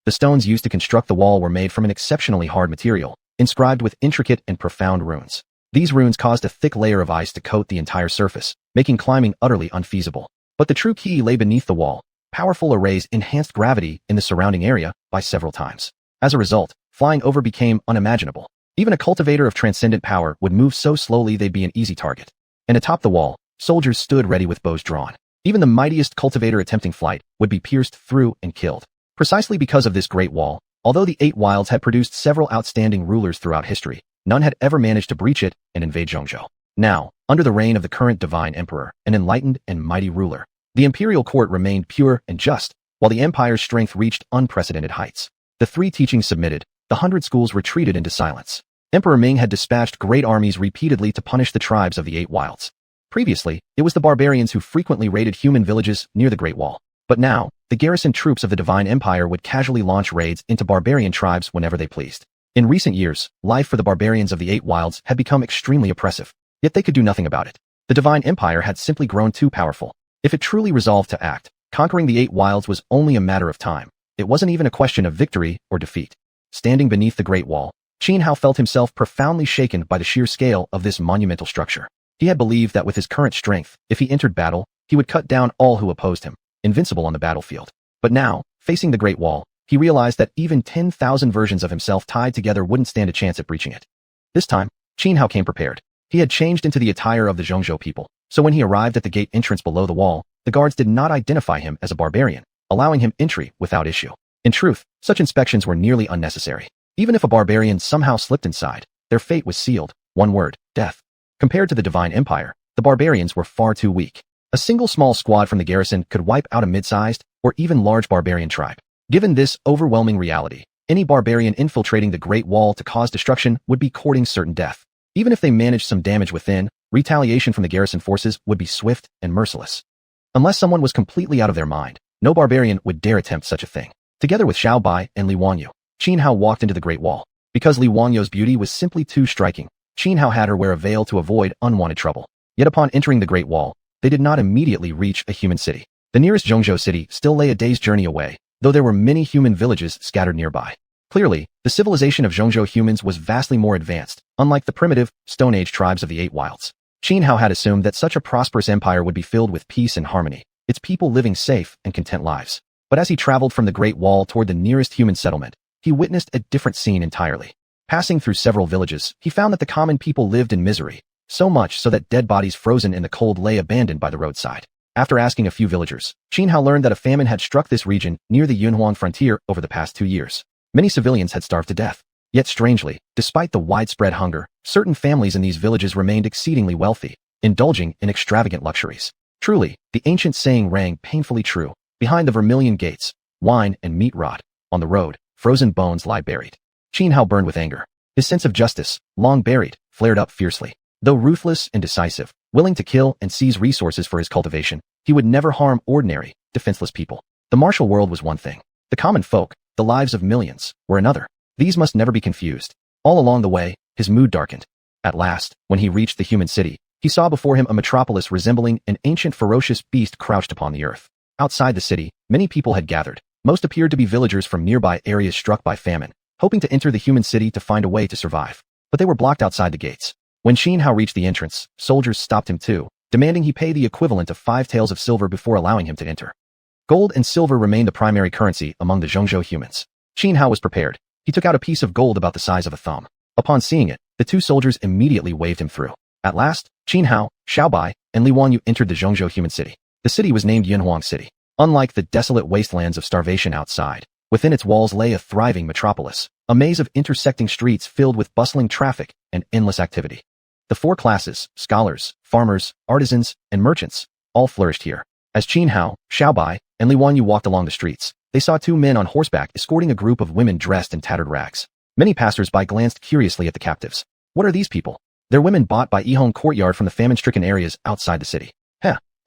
The stones used to construct the wall were made from an exceptionally hard material, inscribed with intricate and profound runes. These runes caused a thick layer of ice to coat the entire surface, making climbing utterly unfeasible. But the true key lay beneath the wall. Powerful arrays enhanced gravity in the surrounding area by several times. As a result, flying over became unimaginable. Even a cultivator of transcendent power would move so slowly they'd be an easy target. And atop the wall, soldiers stood ready with bows drawn. Even the mightiest cultivator attempting flight would be pierced through and killed. Precisely because of this great wall, although the Eight Wilds had produced several outstanding rulers throughout history, none had ever managed to breach it and invade Zhongzhou. Now, under the reign of the current divine emperor, an enlightened and mighty ruler, the imperial court remained pure and just, while the empire's strength reached unprecedented heights. The three teachings submitted, the 100 schools retreated into silence. Emperor Ming had dispatched great armies repeatedly to punish the tribes of the Eight Wilds. Previously, it was the barbarians who frequently raided human villages near the Great Wall. But now, the garrison troops of the Divine Empire would casually launch raids into barbarian tribes whenever they pleased. In recent years, life for the barbarians of the Eight Wilds had become extremely oppressive, yet they could do nothing about it. The Divine Empire had simply grown too powerful. If it truly resolved to act, conquering the Eight Wilds was only a matter of time. It wasn't even a question of victory or defeat. Standing beneath the Great Wall, Xianhao felt himself profoundly shaken by the sheer scale of this monumental structure. He had believed that with his current strength, if he entered battle, he would cut down all who opposed him, invincible on the battlefield. But now, facing the Great Wall, he realized that even 10,000 versions of himself tied together wouldn't stand a chance at breaching it. This time, Xianhao came prepared. He had changed into the attire of the Zhongzhou people, so when he arrived at the gate entrance below the wall, the guards did not identify him as a barbarian, allowing him entry without issue. In truth, such inspections were nearly unnecessary. Even if a barbarian somehow slipped inside, their fate was sealed. One word, death. Compared to the Divine Empire, the barbarians were far too weak. A single small squad from the garrison could wipe out a mid-sized or even large barbarian tribe. Given this overwhelming reality, any barbarian infiltrating the Great Wall to cause destruction would be courting certain death. Even if they managed some damage within, retaliation from the garrison forces would be swift and merciless. Unless someone was completely out of their mind, no barbarian would dare attempt such a thing. Together with Xiaobai and Li Wanyu, Xianhao walked into the Great Wall. Because Li Wanyu's beauty was simply too striking, Xianhao had her wear a veil to avoid unwanted trouble. Yet upon entering the Great Wall, they did not immediately reach a human city. The nearest Zhongzhou city still lay a day's journey away, though there were many human villages scattered nearby. Clearly, the civilization of Zhongzhou humans was vastly more advanced, unlike the primitive, Stone Age tribes of the Eight Wilds. Xianhao had assumed that such a prosperous empire would be filled with peace and harmony, its people living safe and content lives. But as he traveled from the Great Wall toward the nearest human settlement, he witnessed a different scene entirely. Passing through several villages, he found that the common people lived in misery, so much so that dead bodies frozen in the cold lay abandoned by the roadside. After asking a few villagers, Xianhao learned that a famine had struck this region near the Xuanhuan frontier over the past 2 years. Many civilians had starved to death. Yet strangely, despite the widespread hunger, certain families in these villages remained exceedingly wealthy, indulging in extravagant luxuries. Truly, the ancient saying rang painfully true. Behind the vermilion gates, wine and meat rot. On the road, frozen bones lie buried. Xianhao burned with anger. His sense of justice, long buried, flared up fiercely. Though ruthless and decisive, willing to kill and seize resources for his cultivation, he would never harm ordinary, defenseless people. The martial world was one thing. The common folk, the lives of millions, were another. These must never be confused. All along the way, his mood darkened. At last, when he reached the human city, he saw before him a metropolis resembling an ancient ferocious beast crouched upon the earth. Outside the city, many people had gathered. Most appeared to be villagers from nearby areas struck by famine, hoping to enter the human city to find a way to survive. But they were blocked outside the gates. When Xianhao reached the entrance, soldiers stopped him too, demanding he pay the equivalent of 5 taels of silver before allowing him to enter. Gold and silver remained the primary currency among the Zhongzhou humans. Xianhao was prepared. He took out a piece of gold about the size of a thumb. Upon seeing it, the 2 soldiers immediately waved him through. At last, Xianhao, Xiaobai, and Li Wanyu entered the Zhongzhou human city. The city was named Yunhuang City. Unlike the desolate wastelands of starvation outside, within its walls lay a thriving metropolis, a maze of intersecting streets filled with bustling traffic and endless activity. The 4 classes, scholars, farmers, artisans, and merchants, all flourished here. As Xianhao, Xiaobai, and Li Wanyu walked along the streets, they saw 2 men on horseback escorting a group of women dressed in tattered rags. Many passers-by glanced curiously at the captives. What are these people? They're women bought by Yihong courtyard from the famine-stricken areas outside the city.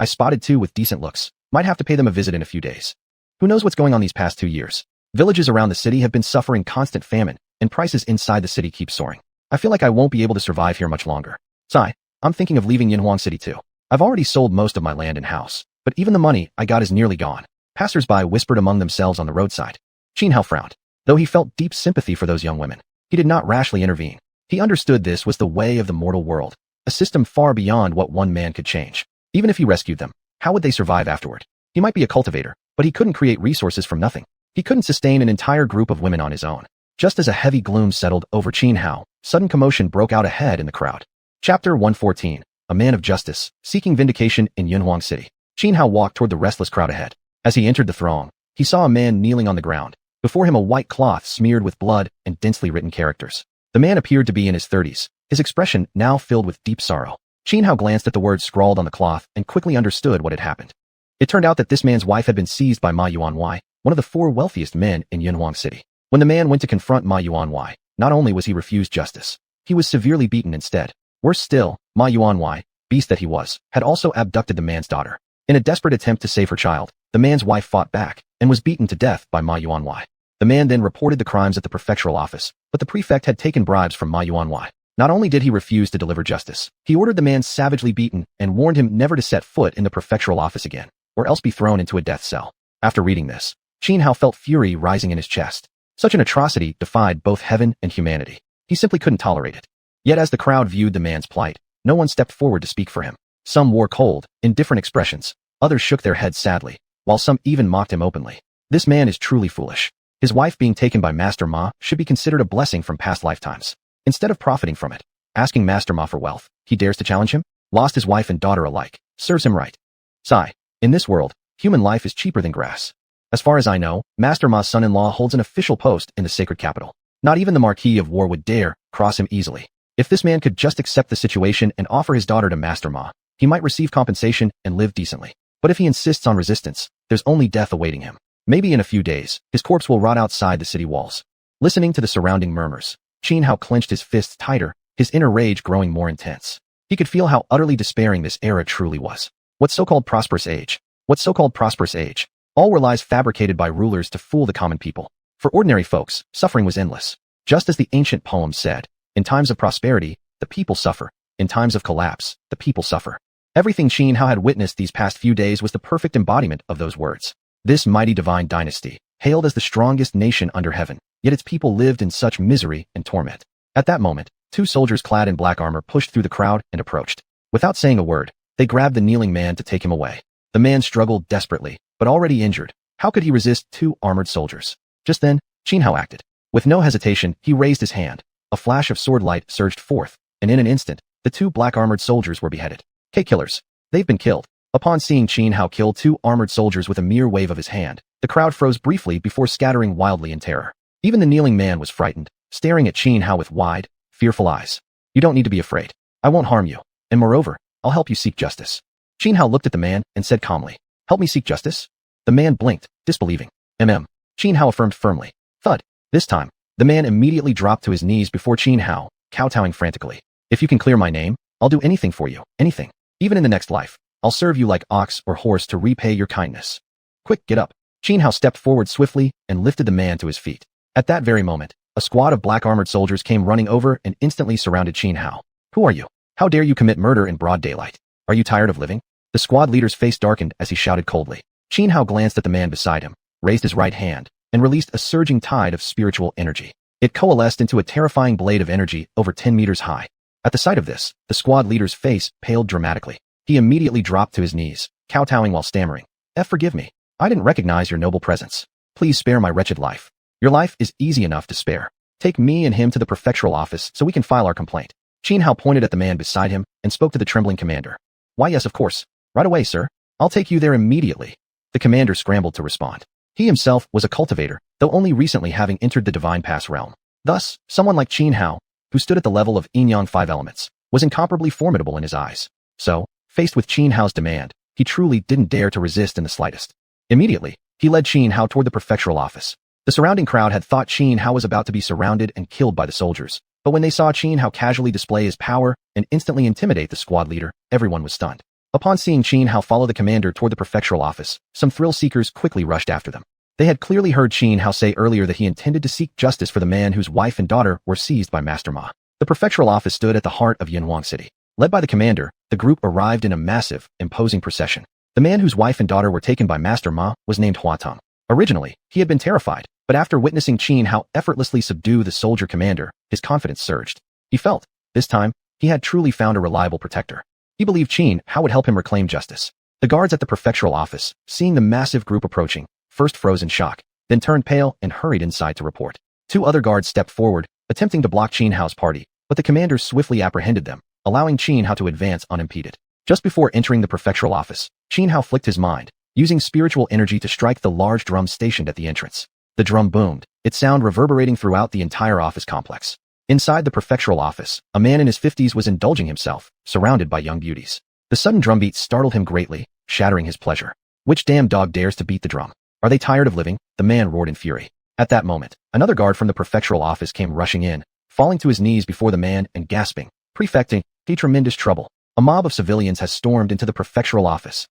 I spotted 2 with decent looks. Might have to pay them a visit in a few days. Who knows what's going on these past 2 years? Villages around the city have been suffering constant famine, and prices inside the city keep soaring. I feel like I won't be able to survive here much longer. Sigh, I'm thinking of leaving Yunhuang City too. I've already sold most of my land and house, but even the money I got is nearly gone. Passers-by whispered among themselves on the roadside. Xianhao frowned. Though he felt deep sympathy for those young women, he did not rashly intervene. He understood this was the way of the mortal world, a system far beyond what one man could change. Even if he rescued them, how would they survive afterward? He might be a cultivator, but he couldn't create resources from nothing. He couldn't sustain an entire group of women on his own. Just as a heavy gloom settled over Xianhao, sudden commotion broke out ahead in the crowd. Chapter 114. A man of justice, seeking vindication in Yunhuang City. Xianhao walked toward the restless crowd ahead. As he entered the throng, he saw a man kneeling on the ground. Before him a white cloth smeared with blood and densely written characters. The man appeared to be in his 30s, his expression now filled with deep sorrow. Xianhao glanced at the words scrawled on the cloth and quickly understood what had happened. It turned out that this man's wife had been seized by Ma Yuanwei, one of the 4 wealthiest men in Yunhuang City. When the man went to confront Ma Yuanwei, not only was he refused justice, he was severely beaten instead. Worse still, Ma Yuanwei, beast that he was, had also abducted the man's daughter. In a desperate attempt to save her child, the man's wife fought back and was beaten to death by Ma Yuanwei. The man then reported the crimes at the prefectural office, but the prefect had taken bribes from Ma Yuanwei. Not only did he refuse to deliver justice, he ordered the man savagely beaten and warned him never to set foot in the prefectural office again, or else be thrown into a death cell. After reading this, Xianhao felt fury rising in his chest. Such an atrocity defied both heaven and humanity. He simply couldn't tolerate it. Yet as the crowd viewed the man's plight, no one stepped forward to speak for him. Some wore cold, indifferent expressions, others shook their heads sadly, while some even mocked him openly. This man is truly foolish. His wife being taken by Master Ma should be considered a blessing from past lifetimes. Instead of profiting from it, asking Master Ma for wealth, he dares to challenge him? Lost his wife and daughter alike. Serves him right. Sigh. In this world, human life is cheaper than grass. As far as I know, Master Ma's son-in-law holds an official post in the sacred capital. Not even the Marquis of War would dare cross him easily. If this man could just accept the situation and offer his daughter to Master Ma, he might receive compensation and live decently. But if he insists on resistance, there's only death awaiting him. Maybe in a few days, his corpse will rot outside the city walls. Listening to the surrounding murmurs, Xianhao clenched his fists tighter, his inner rage growing more intense. He could feel how utterly despairing this era truly was. What so-called prosperous age? What so-called prosperous age? All were lies fabricated by rulers to fool the common people. For ordinary folks, suffering was endless. Just as the ancient poem said, in times of prosperity, the people suffer. In times of collapse, the people suffer. Everything Xianhao had witnessed these past few days was the perfect embodiment of those words. This mighty divine dynasty, hailed as the strongest nation under heaven, yet its people lived in such misery and torment. At that moment, 2 soldiers clad in black armor pushed through the crowd and approached. Without saying a word, they grabbed the kneeling man to take him away. The man struggled desperately, but already injured. How could he resist 2 armored soldiers? Just then, Xianhao acted. With no hesitation, he raised his hand. A flash of sword light surged forth, and in an instant, the 2 black-armored soldiers were beheaded. K-killers. They've been killed. Upon seeing Qin Hao kill 2 armored soldiers with a mere wave of his hand, the crowd froze briefly before scattering wildly in terror. Even the kneeling man was frightened, staring at Qin Hao with wide, fearful eyes. You don't need to be afraid. I won't harm you. And moreover, I'll help you seek justice. Qin Hao looked at the man and said calmly, help me seek justice? The man blinked, disbelieving. Qin Hao affirmed firmly. Thud. This time, the man immediately dropped to his knees before Qin Hao, kowtowing frantically. If you can clear my name, I'll do anything for you, anything. Even in the next life, I'll serve you like ox or horse to repay your kindness. Quick, get up. Qin Hao stepped forward swiftly and lifted the man to his feet. At that very moment, a squad of black armored soldiers came running over and instantly surrounded Qin Hao. Who are you? How dare you commit murder in broad daylight? Are you tired of living? The squad leader's face darkened as he shouted coldly. Qin Hao glanced at the man beside him, raised his right hand, and released a surging tide of spiritual energy. It coalesced into a terrifying blade of energy over 10 meters high. At the sight of this, the squad leader's face paled dramatically. He immediately dropped to his knees, kowtowing while stammering. Forgive me. I didn't recognize your noble presence. Please spare my wretched life. Your life is easy enough to spare. Take me and him to the prefectural office so we can file our complaint. Qin Hao pointed at the man beside him and spoke to the trembling commander. Why, yes, of course. Right away, sir. I'll take you there immediately. The commander scrambled to respond. He himself was a cultivator, though only recently having entered the Divine Pass realm. Thus, someone like Qin Hao, who stood at the level of yin-yang 5 elements, was incomparably formidable in his eyes. So, faced with Qin Hao's demand, he truly didn't dare to resist in the slightest. Immediately, he led Qin Hao toward the prefectural office. The surrounding crowd had thought Qin Hao was about to be surrounded and killed by the soldiers, but when they saw Qin Hao casually display his power and instantly intimidate the squad leader, everyone was stunned. Upon seeing Qin Hao follow the commander toward the prefectural office, some thrill-seekers quickly rushed after them. They had clearly heard Qin Hao say earlier that he intended to seek justice for the man whose wife and daughter were seized by Master Ma. The prefectural office stood at the heart of Xuanhuan City. Led by the commander, the group arrived in a massive, imposing procession. The man whose wife and daughter were taken by Master Ma was named Huateng. Originally, he had been terrified, but after witnessing Qin Hao effortlessly subdue the soldier commander, his confidence surged. He felt, this time, he had truly found a reliable protector. He believed Qin Hao would help him reclaim justice. The guards at the prefectural office, seeing the massive group approaching, first froze in shock, then turned pale and hurried inside to report. 2 other guards stepped forward, attempting to block Qin Hao's party, but the commander swiftly apprehended them, allowing Qin Hao to advance unimpeded. Just before entering the prefectural office, Qin Hao flicked his mind, using spiritual energy to strike the large drum stationed at the entrance. The drum boomed, its sound reverberating throughout the entire office complex. Inside the prefectural office, a man in his 50s was indulging himself, surrounded by young beauties. The sudden drumbeat startled him greatly, shattering his pleasure. Which damn dog dares to beat the drum? Are they tired of living? The man roared in fury. At that moment, another guard from the prefectural office came rushing in, falling to his knees before the man and gasping, "Prefecting, tremendous trouble. A mob of civilians has stormed into the prefectural office."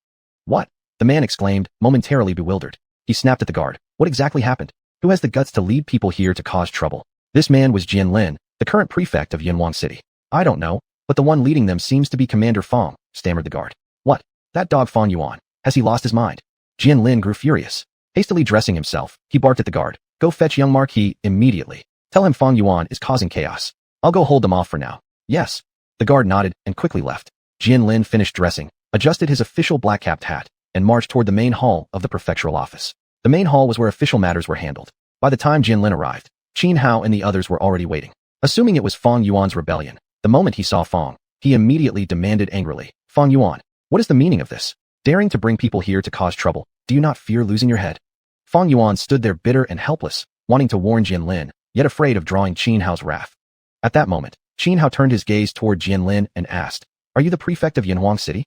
What? The man exclaimed, momentarily bewildered. He snapped at the guard. What exactly happened? Who has the guts to lead people here to cause trouble? This man was Jianlin, the current prefect of Xuanhuan City. I don't know, but the one leading them seems to be Commander Fong, stammered the guard. What? That dog Fong Yuan. Has he lost his mind? Jianlin grew furious. Hastily dressing himself, he barked at the guard. Go fetch young Marquis immediately. Tell him Fong Yuan is causing chaos. I'll go hold them off for now. Yes. The guard nodded and quickly left. Jianlin finished dressing, adjusted his official black-capped hat, and marched toward the main hall of the prefectural office. The main hall was where official matters were handled. By the time Jianlin arrived, Qin Hao and the others were already waiting. Assuming it was Fong Yuan's rebellion, the moment he saw Fong, he immediately demanded angrily, Fong Yuan, what is the meaning of this? Daring to bring people here to cause trouble, do you not fear losing your head? Fong Yuan stood there bitter and helpless, wanting to warn Jianlin, yet afraid of drawing Qin Hao's wrath. At that moment, Qin Hao turned his gaze toward Jianlin and asked, Are you the prefect of Xuanhuan City?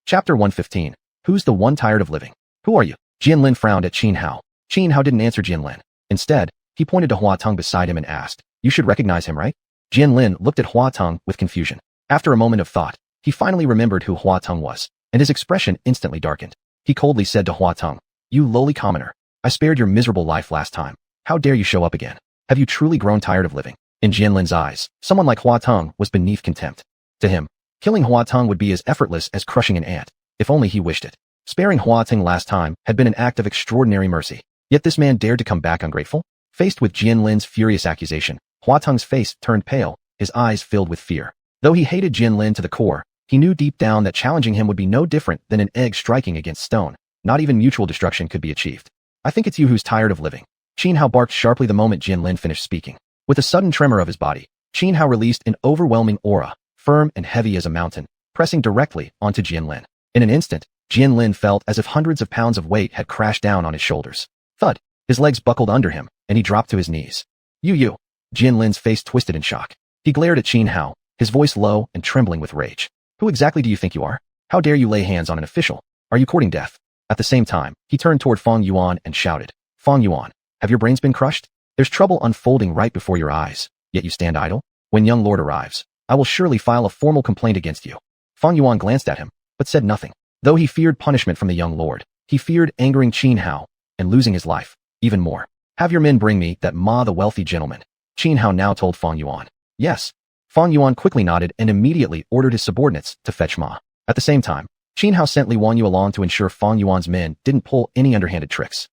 Chapter 115. Who's the one tired of living? Who are you? Jianlin frowned at Qin Hao. Qin Hao didn't answer Jianlin. Instead, he pointed to Huateng beside him and asked, You should recognize him, right? Jianlin looked at Huateng with confusion. After a moment of thought, he finally remembered who Huateng was, and his expression instantly darkened. He coldly said to Huateng, You lowly commoner. I spared your miserable life last time. How dare you show up again? Have you truly grown tired of living? In Jianlin's eyes, someone like Huateng was beneath contempt. To him, killing Huateng would be as effortless as crushing an ant, if only he wished it. Sparing Huateng last time had been an act of extraordinary mercy. Yet this man dared to come back ungrateful? Faced with Jianlin's furious accusation, Huateng's face turned pale, his eyes filled with fear. Though he hated Jianlin to the core, he knew deep down that challenging him would be no different than an egg striking against stone. Not even mutual destruction could be achieved. I think it's you who's tired of living. Qin Hao barked sharply the moment Jianlin finished speaking. With a sudden tremor of his body, Qin Hao released an overwhelming aura, firm and heavy as a mountain, pressing directly onto Jianlin. In an instant, Lin felt as if hundreds of pounds of weight had crashed down on his shoulders. Thud! His legs buckled under him, and he dropped to his knees. You! Lin's face twisted in shock. He glared at Qin Hao, his voice low and trembling with rage. Who exactly do you think you are? How dare you lay hands on an official? Are you courting death? At the same time, he turned toward Feng Yuan and shouted, Feng Yuan, have your brains been crushed? There's trouble unfolding right before your eyes, yet you stand idle? When young lord arrives, I will surely file a formal complaint against you. Feng Yuan glanced at him, but said nothing. Though he feared punishment from the young lord, he feared angering Qin Hao and losing his life, even more. Have your men bring me that Ma the wealthy gentleman. Qin Hao now told Feng Yuan. Yes. Feng Yuan quickly nodded and immediately ordered his subordinates to fetch Ma. At the same time, Qin Hao sent Li Wanyu along to ensure Feng Yuan's men didn't pull any underhanded tricks.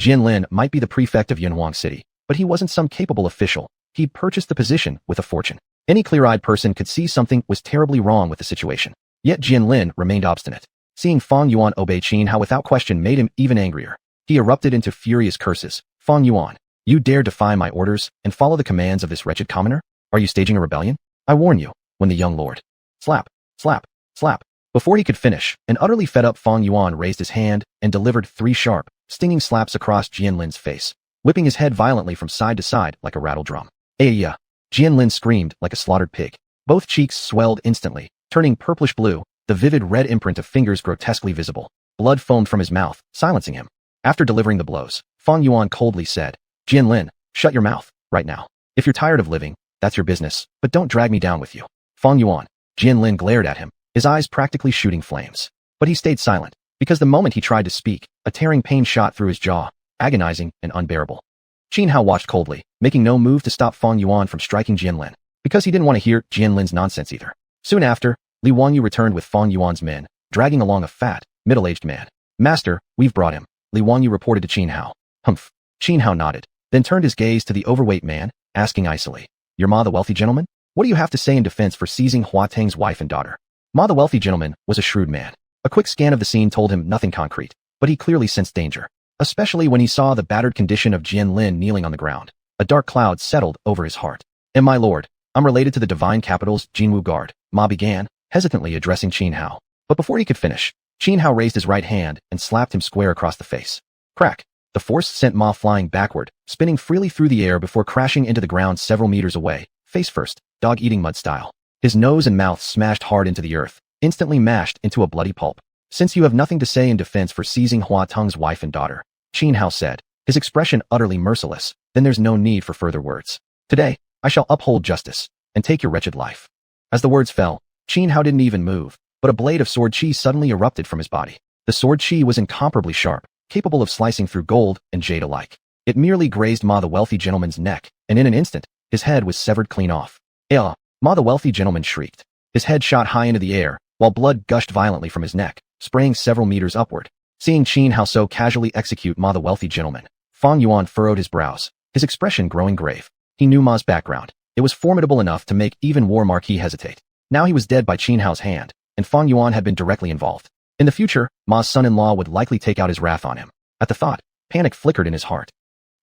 Lin might be the prefect of Yunhuang City, but he wasn't some capable official. He'd purchased the position with a fortune. Any clear-eyed person could see something was terribly wrong with the situation. Yet Lin remained obstinate. Seeing Feng Yuan obey Qin Hao without question made him even angrier. He erupted into furious curses. Feng Yuan, you dare defy my orders and follow the commands of this wretched commoner? Are you staging a rebellion? I warn you, when the young lord. Slap, slap, slap. Before he could finish, an utterly fed-up Feng Yuan raised his hand and delivered 3 sharp, stinging slaps across Lin's face, whipping his head violently from side to side like a rattle drum. Ayya! Lin screamed like a slaughtered pig. Both cheeks swelled instantly, turning purplish blue, the vivid red imprint of fingers grotesquely visible. Blood foamed from his mouth, silencing him. After delivering the blows, Feng Yuan coldly said, Lin, shut your mouth, right now. If you're tired of living, that's your business, but don't drag me down with you. Feng Yuan. Lin glared at him, his eyes practically shooting flames. But he stayed silent, because the moment he tried to speak, a tearing pain shot through his jaw, agonizing and unbearable. Qin Hao watched coldly, making no move to stop Feng Yuan from striking Lin, because he didn't want to hear Lin's nonsense either. Soon after, Li Wanyu returned with Feng Yuan's men, dragging along a fat, middle-aged man. Master, we've brought him, Li Wanyu reported to Qin Hao. Humph. Qin Hao nodded, then turned his gaze to the overweight man, asking icily, Your Ma the wealthy gentleman? What do you have to say in defense for seizing Hua Teng's wife and daughter? Ma the wealthy gentleman was a shrewd man. A quick scan of the scene told him nothing concrete, but he clearly sensed danger, especially when he saw the battered condition of Lin kneeling on the ground. A dark cloud settled over his heart. And my lord, I'm related to the divine capital's Jinwu Guard, Ma began, hesitantly addressing Qin Hao. But before he could finish, Qin Hao raised his right hand and slapped him square across the face. Crack! The force sent Ma flying backward, spinning freely through the air before crashing into the ground several meters away, face first, dog-eating mud style. His nose and mouth smashed hard into the earth, instantly mashed into a bloody pulp. Since you have nothing to say in defense for seizing Hua Teng's wife and daughter, Qin Hao said, his expression utterly merciless, then there's no need for further words. Today, I shall uphold justice, and take your wretched life. As the words fell, Qin Hao didn't even move, but a blade of sword chi suddenly erupted from his body. The sword chi was incomparably sharp, capable of slicing through gold and jade alike. It merely grazed Ma the wealthy gentleman's neck, and in an instant, his head was severed clean off. Ma the wealthy gentleman shrieked. His head shot high into the air, while blood gushed violently from his neck, spraying several meters upward. Seeing Qin Hao so casually execute Ma the wealthy gentleman, Feng Yuan furrowed his brows, his expression growing grave. He knew Ma's background. It was formidable enough to make even War Marquis hesitate. Now he was dead by Qin Hao's hand, and Feng Yuan had been directly involved. In the future, Ma's son-in-law would likely take out his wrath on him. At the thought, panic flickered in his heart.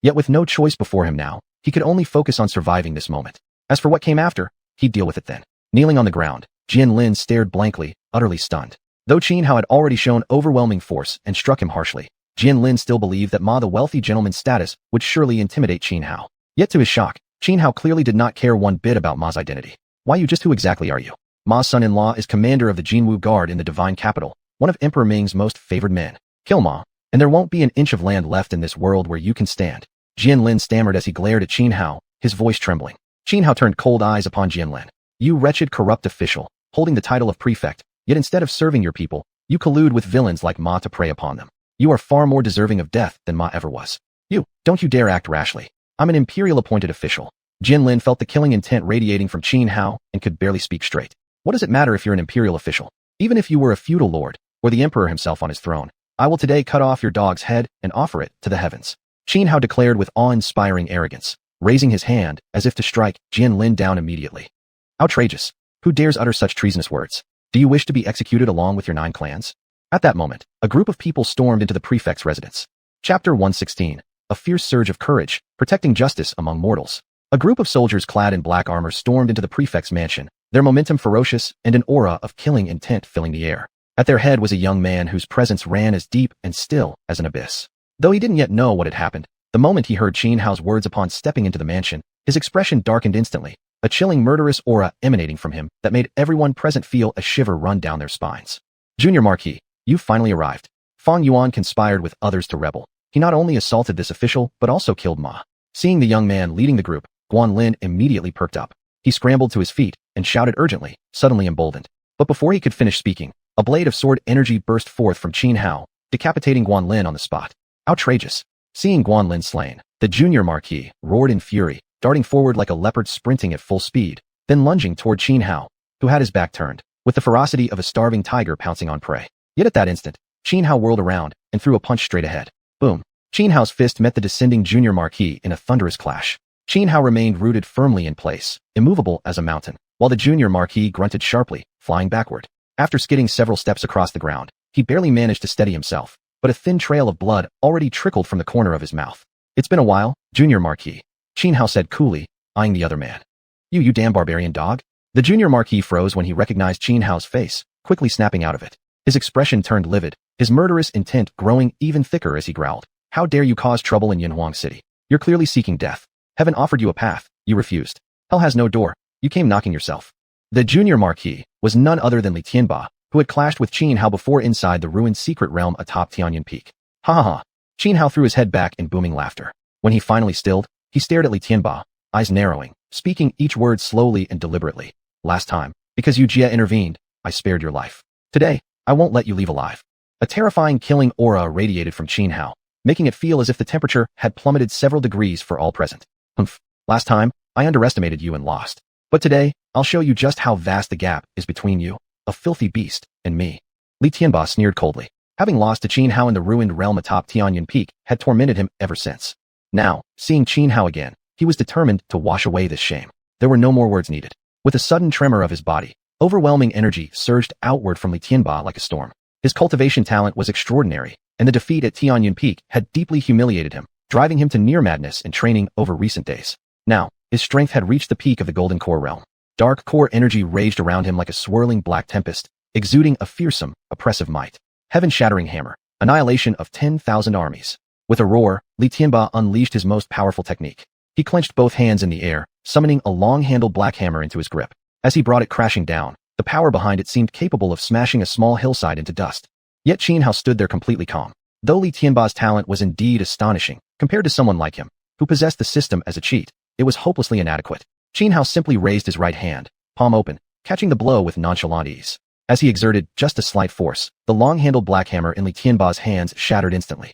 Yet with no choice before him now, he could only focus on surviving this moment. As for what came after, he'd deal with it then. Kneeling on the ground, Lin stared blankly, utterly stunned. Though Qin Hao had already shown overwhelming force and struck him harshly, Lin still believed that Ma the wealthy gentleman's status would surely intimidate Qin Hao. Yet to his shock, Qin Hao clearly did not care one bit about Ma's identity. Who exactly are you? Ma's son-in-law is commander of the Jinwu Guard in the divine capital, one of Emperor Ming's most favored men. Kill Ma, and there won't be an inch of land left in this world where you can stand. Lin stammered as he glared at Qin Hao, his voice trembling. Qin Hao turned cold eyes upon Lin. You wretched corrupt official, holding the title of prefect, yet instead of serving your people, you collude with villains like Ma to prey upon them. You are far more deserving of death than Ma ever was. Don't you dare act rashly. I'm an imperial appointed official. Lin felt the killing intent radiating from Qin Hao and could barely speak straight. What does it matter if you're an imperial official? Even if you were a feudal lord, or the emperor himself on his throne, I will today cut off your dog's head and offer it to the heavens. Qin Hao declared with awe-inspiring arrogance, raising his hand as if to strike Lin down immediately. Outrageous! Who dares utter such treasonous words? Do you wish to be executed along with your 9 clans? At that moment, a group of people stormed into the prefect's residence. Chapter 116. A fierce surge of courage, protecting justice among mortals. A group of soldiers clad in black armor stormed into the prefect's mansion, their momentum ferocious and an aura of killing intent filling the air. At their head was a young man whose presence ran as deep and still as an abyss. Though he didn't yet know what had happened, the moment he heard Xianhua's words upon stepping into the mansion, his expression darkened instantly, a chilling murderous aura emanating from him that made everyone present feel a shiver run down their spines. Junior Marquis, you finally arrived. Feng Yuan conspired with others to rebel. He not only assaulted this official, but also killed Ma. Seeing the young man leading the group, Guanlin immediately perked up. He scrambled to his feet and shouted urgently, suddenly emboldened. But before he could finish speaking, a blade of sword energy burst forth from Xianhua, decapitating Guanlin on the spot. Outrageous. Seeing Guanlin slain, the junior marquis roared in fury, darting forward like a leopard sprinting at full speed, then lunging toward Xianhua, who had his back turned, with the ferocity of a starving tiger pouncing on prey. Yet at that instant, Xianhua whirled around and threw a punch straight ahead. Boom. Xianhua's fist met the descending junior marquis in a thunderous clash. Xianhua remained rooted firmly in place, immovable as a mountain, while the junior marquis grunted sharply, flying backward. After skidding several steps across the ground, he barely managed to steady himself, but a thin trail of blood already trickled from the corner of his mouth. It's been a while, junior marquis, Xianhua said coolly, eyeing the other man. You damn barbarian dog? The junior marquis froze when he recognized Xianhua's face, quickly snapping out of it. His expression turned livid, his murderous intent growing even thicker as he growled. How dare you cause trouble in Yinhuang City? You're clearly seeking death. Heaven offered you a path, you refused. Hell has no door, you came knocking yourself. The junior marquis was none other than Li Tianba, who had clashed with Xianhua before inside the ruined secret realm atop Tianyan Peak. Ha ha ha. Xianhua threw his head back in booming laughter. When he finally stilled, he stared at Li Tianba, eyes narrowing, speaking each word slowly and deliberately. Last time, because you Jia intervened, I spared your life. Today, I won't let you leave alive. A terrifying killing aura radiated from Xianhua, making it feel as if the temperature had plummeted several degrees for all present. Humph. Last time, I underestimated you and lost. But today, I'll show you just how vast the gap is between you, a filthy beast, and me. Li Tianba sneered coldly. Having lost to Xianhua in the ruined realm atop Tianyan Peak had tormented him ever since. Now, seeing Xianhua again, he was determined to wash away this shame. There were no more words needed. With a sudden tremor of his body, overwhelming energy surged outward from Li Tianba like a storm. His cultivation talent was extraordinary, and the defeat at Tianyan Peak had deeply humiliated him, driving him to near madness in training over recent days. Now, his strength had reached the peak of the Golden Core realm. Dark core energy raged around him like a swirling black tempest, exuding a fearsome, oppressive might. Heaven-shattering hammer, annihilation of 10,000 armies. With a roar, Li Tianba unleashed his most powerful technique. He clenched both hands in the air, summoning a long-handled black hammer into his grip. As he brought it crashing down, the power behind it seemed capable of smashing a small hillside into dust. Yet Xianhua stood there completely calm. Though Li Tianba's talent was indeed astonishing, compared to someone like him, who possessed the system as a cheat, it was hopelessly inadequate. Xianhua simply raised his right hand, palm open, catching the blow with nonchalant ease. As he exerted just a slight force, the long-handled black hammer in Li Tianba's hands shattered instantly.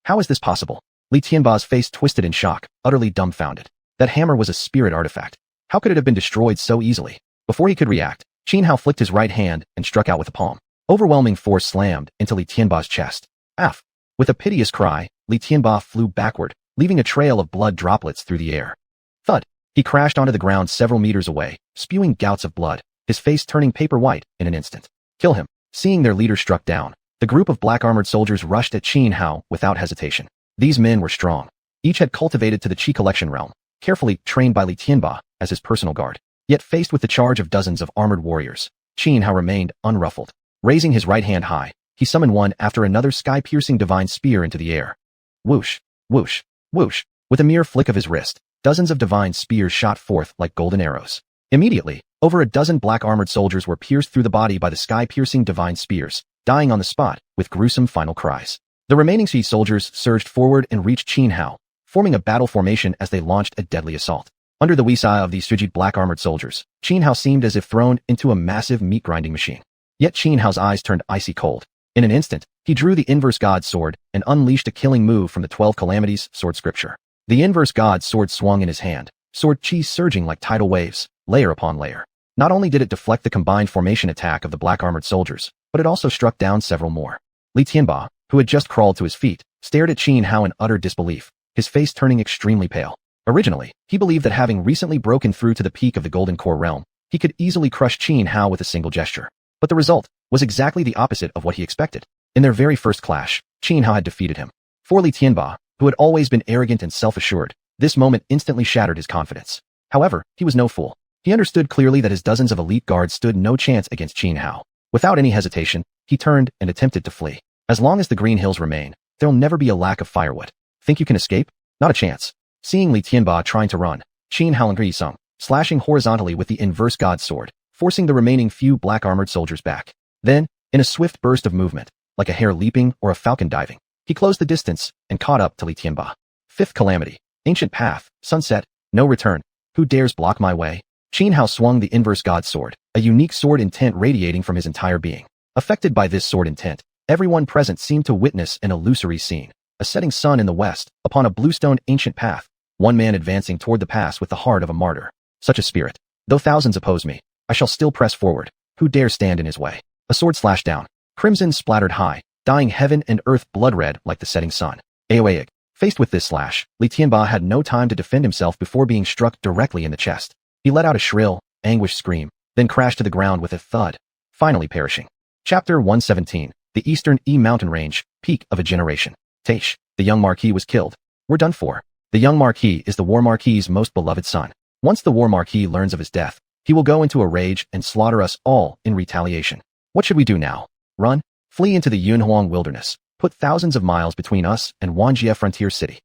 How is this possible? Li Tianba's face twisted in shock, utterly dumbfounded. That hammer was a spirit artifact. How could it have been destroyed so easily? Before he could react, Xianhua flicked his right hand and struck out with a palm. Overwhelming force slammed into Li Tianba's chest. Af! With a piteous cry, Li Tianba flew backward, leaving a trail of blood droplets through the air. Thud! He crashed onto the ground several meters away, spewing gouts of blood, his face turning paper white in an instant. Kill him. Seeing their leader struck down, the group of black-armored soldiers rushed at Xianhua without hesitation. These men were strong. Each had cultivated to the Qi collection realm, carefully trained by Li Tianba as his personal guard. Yet faced with the charge of dozens of armored warriors, Xianhua remained unruffled. Raising his right hand high, he summoned one after another sky-piercing divine spear into the air. Whoosh, whoosh, whoosh. With a mere flick of his wrist, dozens of divine spears shot forth like golden arrows. Immediately, over a dozen black-armored soldiers were pierced through the body by the sky-piercing divine spears, dying on the spot with gruesome final cries. The remaining Qi soldiers surged forward and reached Xianhua, forming a battle formation as they launched a deadly assault. Under the wuxia of these frigid black-armored soldiers, Xianhua seemed as if thrown into a massive meat-grinding machine. Yet Xianhua's eyes turned icy cold. In an instant, he drew the Inverse God's sword and unleashed a killing move from the 12 Calamities sword scripture. The Inverse God's sword swung in his hand, sword chi surging like tidal waves, layer upon layer. Not only did it deflect the combined formation attack of the black-armored soldiers, but it also struck down several more. Li Tianba, who had just crawled to his feet, stared at Xianhua in utter disbelief, his face turning extremely pale. Originally, he believed that having recently broken through to the peak of the Golden Core realm, he could easily crush Xianhua with a single gesture. But the result was exactly the opposite of what he expected. In their very first clash, Xianhua had defeated him. For Li Tianba, who had always been arrogant and self-assured, this moment instantly shattered his confidence. However, he was no fool. He understood clearly that his dozens of elite guards stood no chance against Xianhua. Without any hesitation, he turned and attempted to flee. As long as the green hills remain, there'll never be a lack of firewood. Think you can escape? Not a chance. Seeing Li Tianba trying to run, Qin Hao sung, slashing horizontally with the inverse god sword, forcing the remaining few black-armored soldiers back. Then, in a swift burst of movement, like a hare leaping or a falcon diving, he closed the distance and caught up to Li Tianba. Fifth calamity. Ancient path, sunset, no return. Who dares block my way? Qin Hao swung the inverse god sword, a unique sword intent radiating from his entire being. Affected by this sword intent, everyone present seemed to witness an illusory scene. A setting sun in the west, upon a bluestone ancient path, one man advancing toward the pass with the heart of a martyr. Such a spirit. Though thousands oppose me, I shall still press forward. Who dare stand in his way? A sword slashed down. Crimson splattered high, dyeing heaven and earth blood red like the setting sun. Aoaig. Faced with this slash, Li Tianba had no time to defend himself before being struck directly in the chest. He let out a shrill, anguished scream, then crashed to the ground with a thud, finally perishing. Chapter 117. The Eastern E Mountain Range, Peak of a Generation. Taish, the young Marquis was killed. We're done for. The young Marquis is the War Marquis's most beloved son. Once the War Marquis learns of his death, he will go into a rage and slaughter us all in retaliation. What should we do now? Run? Flee into the Xuanhuan wilderness, put thousands of miles between us and Wanjie frontier city.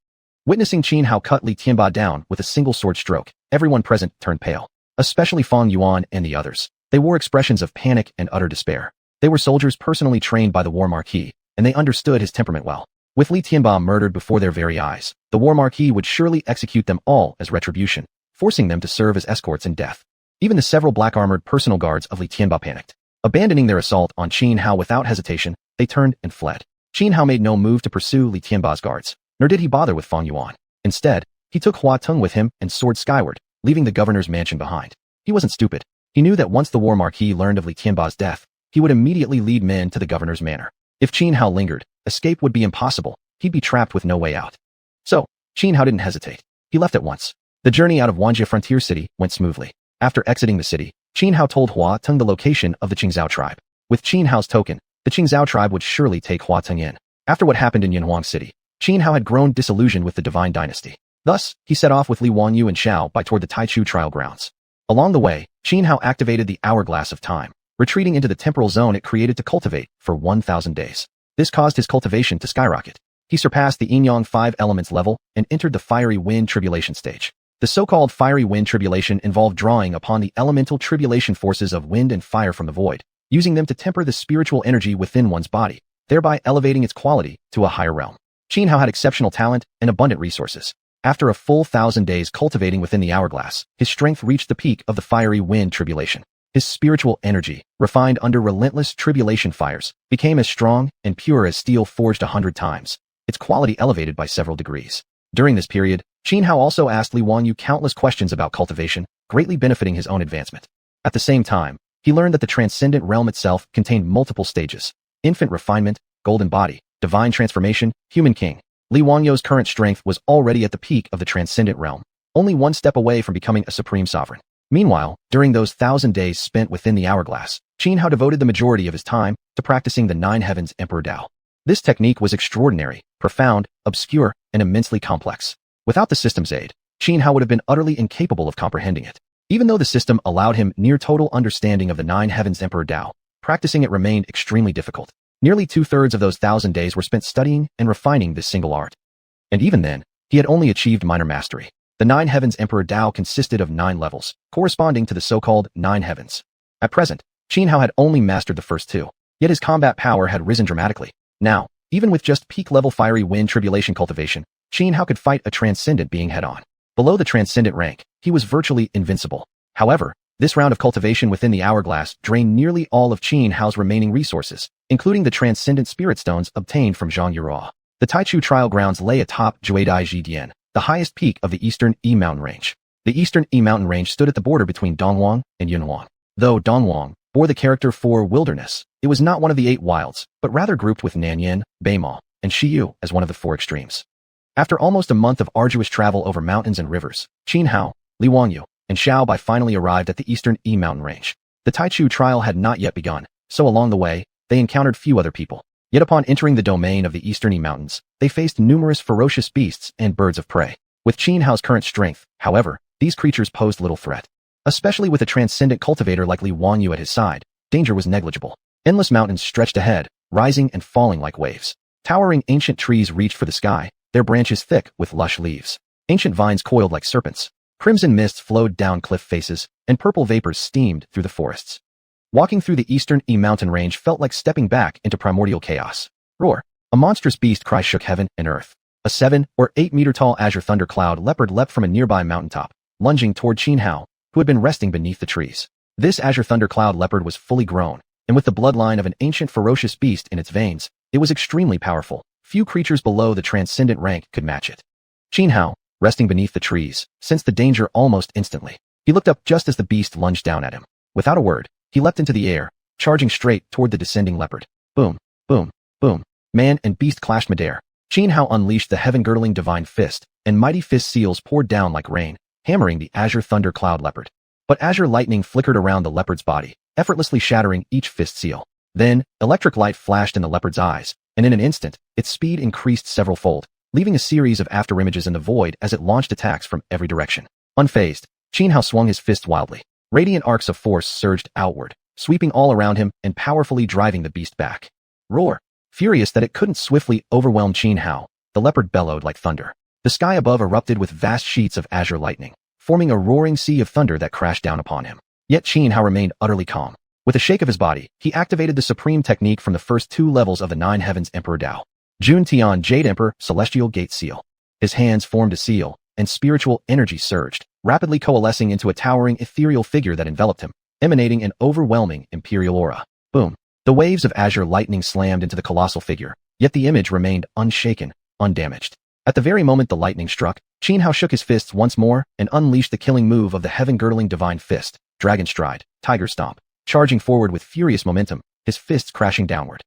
Witnessing Qin Hao cut Li Tianba down with a single sword stroke, everyone present turned pale, especially Feng Yuan and the others. They wore expressions of panic and utter despair. They were soldiers personally trained by the War Marquis, and they understood his temperament well. With Li Tianba murdered before their very eyes, the War Marquis would surely execute them all as retribution, forcing them to serve as escorts in death. Even the several black-armored personal guards of Li Tianba panicked. Abandoning their assault on Qin Hao without hesitation, they turned and fled. Qin Hao made no move to pursue Li Tianba's guards, nor did he bother with Feng Yuan. Instead, he took Hua Tung with him and soared skyward, leaving the governor's mansion behind. He wasn't stupid. He knew that once the War Marquis learned of Li Tianba's death, he would immediately lead men to the governor's manor. If Qin Hao lingered, escape would be impossible. He'd be trapped with no way out. So, Qin Hao didn't hesitate. He left at once. The journey out of Wanjie frontier city went smoothly. After exiting the city, Qin Hao told Hua Tung the location of the Qingzhou tribe. With Qin Hao's token, the Qingzhou tribe would surely take Hua Tung in. After what happened in Yunhuang City, Qin Hao had grown disillusioned with the divine dynasty. Thus, he set off with Li Wanyu and Xiao Bai toward the Taichu trial grounds. Along the way, Qin Hao activated the hourglass of time, retreating into the temporal zone it created to cultivate for 1,000 days. This caused his cultivation to skyrocket. He surpassed the Yin-Yang 5 elements level and entered the fiery wind tribulation stage. The so-called fiery wind tribulation involved drawing upon the elemental tribulation forces of wind and fire from the void, using them to temper the spiritual energy within one's body, thereby elevating its quality to a higher realm. Qin Hao had exceptional talent and abundant resources. After a full 1,000 days cultivating within the hourglass, his strength reached the peak of the fiery wind tribulation. His spiritual energy, refined under relentless tribulation fires, became as strong and pure as steel forged 100 times, its quality elevated by several degrees. During this period, Qin Hao also asked Li Wanyu countless questions about cultivation, greatly benefiting his own advancement. At the same time, he learned that the transcendent realm itself contained multiple stages: infant refinement, golden body, divine transformation, human king. Li Wanyu's current strength was already at the peak of the transcendent realm, only one step away from becoming a supreme sovereign. Meanwhile, during those 1,000 days spent within the hourglass, Qin Hao devoted the majority of his time to practicing the Nine Heavens Emperor Tao. This technique was extraordinary, profound, obscure, and immensely complex. Without the system's aid, Qin Hao would have been utterly incapable of comprehending it. Even though the system allowed him near total understanding of the Nine Heavens Emperor Tao, practicing it remained extremely difficult. Nearly 2/3 of those 1,000 days were spent studying and refining this single art. And even then, he had only achieved minor mastery. The Nine Heavens Emperor Tao consisted of 9 levels, corresponding to the so-called Nine Heavens. At present, Qin Hao had only mastered the first 2, yet his combat power had risen dramatically. Now, even with just peak-level fiery wind tribulation cultivation, Qin Hao could fight a transcendent being head-on. Below the transcendent rank, he was virtually invincible. However, this round of cultivation within the hourglass drained nearly all of Qin Hao's remaining resources, including the transcendent spirit stones obtained from Zhang Yurao. The Taichu trial grounds lay atop Juidai Jidian, the highest peak of the eastern E Mountain Range. The eastern E Mountain Range stood at the border between Donghuang and Yunhuang. Though Donghuang bore the character for wilderness, it was not one of the 8 wilds, but rather grouped with Nanyan, Beimao, and Xiyu as one of the 4 extremes. After almost a month of arduous travel over mountains and rivers, Qin Hao, Li Wanyu, and Xiao Bai finally arrived at the eastern E Mountain Range. The Taichu trial had not yet begun, so along the way, they encountered few other people. Yet upon entering the domain of the eastern E Mountains, they faced numerous ferocious beasts and birds of prey. With Qin Hao's current strength, however, these creatures posed little threat. Especially with a transcendent cultivator like Li Wanyu at his side, danger was negligible. Endless mountains stretched ahead, rising and falling like waves. Towering ancient trees reached for the sky, their branches thick with lush leaves. Ancient vines coiled like serpents. Crimson mists flowed down cliff faces, and purple vapors steamed through the forests. Walking through the eastern mountain range felt like stepping back into primordial chaos. Roar! A monstrous beast cry shook heaven and earth. A 7 or 8 meter tall azure thundercloud leopard leapt from a nearby mountaintop, lunging toward Xianhao, who had been resting beneath the trees. This azure thundercloud leopard was fully grown, and with the bloodline of an ancient ferocious beast in its veins, it was extremely powerful. Few creatures below the transcendent rank could match it. Xianhao, resting beneath the trees, sensed the danger almost instantly. He looked up just as the beast lunged down at him. Without a word, he leapt into the air, charging straight toward the descending leopard. Boom, boom, boom. Man and beast clashed midair. Xianhao unleashed the heaven-girdling divine fist, and mighty fist seals poured down like rain, hammering the azure thundercloud leopard. But azure lightning flickered around the leopard's body, effortlessly shattering each fist seal. Then, electric light flashed in the leopard's eyes, and in an instant, its speed increased several-fold, leaving a series of afterimages in the void as it launched attacks from every direction. Unfazed, Xianhao swung his fists wildly. Radiant arcs of force surged outward, sweeping all around him and powerfully driving the beast back. Roar! Furious that it couldn't swiftly overwhelm Xianhao, the leopard bellowed like thunder. The sky above erupted with vast sheets of azure lightning, forming a roaring sea of thunder that crashed down upon him. Yet Xianhao remained utterly calm. With a shake of his body, he activated the supreme technique from the first 2 levels of the 9 Heavens Emperor Dao. Jun Tian Jade Emperor Celestial Gate Seal. His hands formed a seal, and spiritual energy surged, rapidly coalescing into a towering ethereal figure that enveloped him, emanating an overwhelming imperial aura. Boom! The waves of azure lightning slammed into the colossal figure, yet the image remained unshaken, undamaged. At the very moment the lightning struck, Xianhao shook his fists once more and unleashed the killing move of the heaven-girdling divine fist, Dragon Stride, Tiger Stomp, charging forward with furious momentum, his fists crashing downward.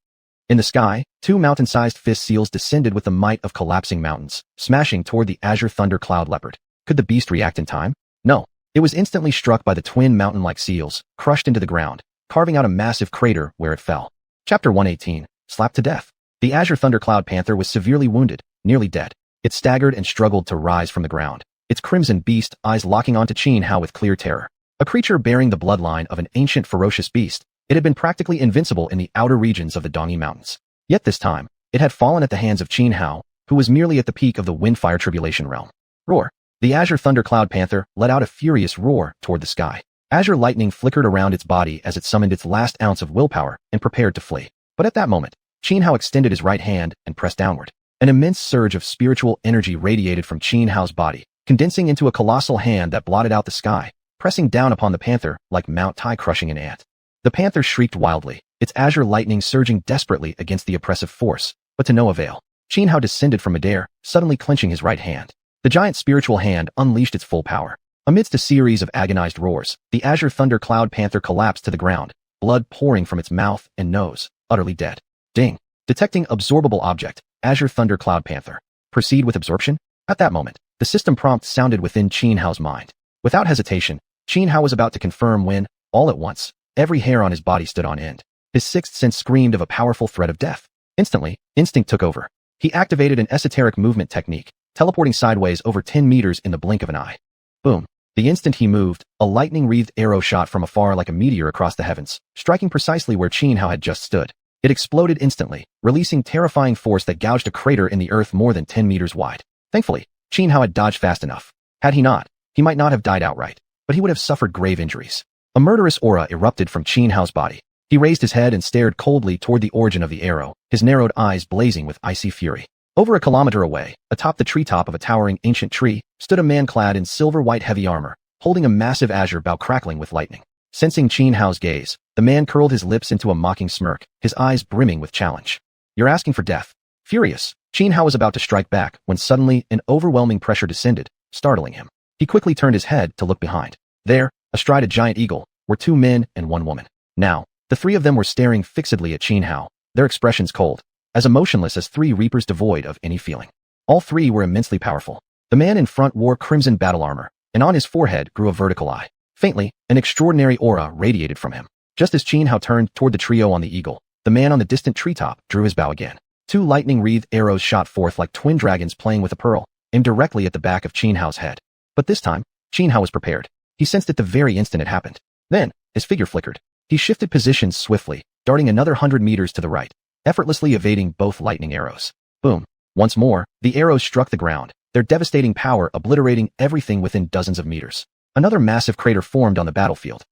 In the sky, 2 mountain-sized fist seals descended with the might of collapsing mountains, smashing toward the azure thundercloud leopard. Could the beast react in time? No. It was instantly struck by the twin mountain-like seals, crushed into the ground, carving out a massive crater where it fell. Chapter 118, Slapped to Death. The azure thundercloud panther was severely wounded, nearly dead. It staggered and struggled to rise from the ground, its crimson beast eyes locking onto Xianhao with clear terror. A creature bearing the bloodline of an ancient ferocious beast, it had been practically invincible in the outer regions of the Dongyi Mountains. Yet this time, it had fallen at the hands of Xianhao, who was merely at the peak of the Windfire Tribulation realm. Roar! The azure thundercloud panther let out a furious roar toward the sky. Azure lightning flickered around its body as it summoned its last ounce of willpower and prepared to flee. But at that moment, Xianhao extended his right hand and pressed downward. An immense surge of spiritual energy radiated from Xianhao's body, condensing into a colossal hand that blotted out the sky, pressing down upon the panther like Mount Tai crushing an ant. The panther shrieked wildly, its azure lightning surging desperately against the oppressive force, but to no avail. Xianhao descended from midair, suddenly clenching his right hand. The giant spiritual hand unleashed its full power. Amidst a series of agonized roars, the azure thundercloud panther collapsed to the ground, blood pouring from its mouth and nose, utterly dead. Ding! Detecting absorbable object, azure thundercloud panther. Proceed with absorption? At that moment, the system prompt sounded within Xianhao's mind. Without hesitation, Xianhao was about to confirm when, all at once, every hair on his body stood on end. His sixth sense screamed of a powerful threat of death. Instantly, instinct took over. He activated an esoteric movement technique, teleporting sideways over 10 meters in the blink of an eye. Boom. The instant he moved, a lightning-wreathed arrow shot from afar like a meteor across the heavens, striking precisely where Xianhao had just stood. It exploded instantly, releasing terrifying force that gouged a crater in the earth more than 10 meters wide. Thankfully, Xianhao had dodged fast enough. Had he not, he might not have died outright, but he would have suffered grave injuries. A murderous aura erupted from Xianhao's body. He raised his head and stared coldly toward the origin of the arrow, his narrowed eyes blazing with icy fury. Over a kilometer away, atop the treetop of a towering ancient tree, stood a man clad in silver-white heavy armor, holding a massive azure bow crackling with lightning. Sensing Xianhao's gaze, the man curled his lips into a mocking smirk, his eyes brimming with challenge. You're asking for death. Furious, Xianhao was about to strike back when suddenly an overwhelming pressure descended, startling him. He quickly turned his head to look behind. There, astride a giant eagle, were 2 men and 1 woman. Now, the 3 of them were staring fixedly at Xianhao, their expressions cold, as emotionless as 3 reapers devoid of any feeling. All 3 were immensely powerful. The man in front wore crimson battle armor, and on his forehead grew a vertical eye. Faintly, an extraordinary aura radiated from him. Just as Xianhao turned toward the trio on the eagle, the man on the distant treetop drew his bow again. 2 lightning-wreathed arrows shot forth like twin dragons playing with a pearl, aimed directly at the back of Xianhao's head. But this time, Xianhao was prepared. He sensed it the very instant it happened. Then, his figure flickered. He shifted positions swiftly, darting another 100 meters to the right, effortlessly evading both lightning arrows. Boom. Once more, the arrows struck the ground, their devastating power obliterating everything within dozens of meters. Another massive crater formed on the battlefield.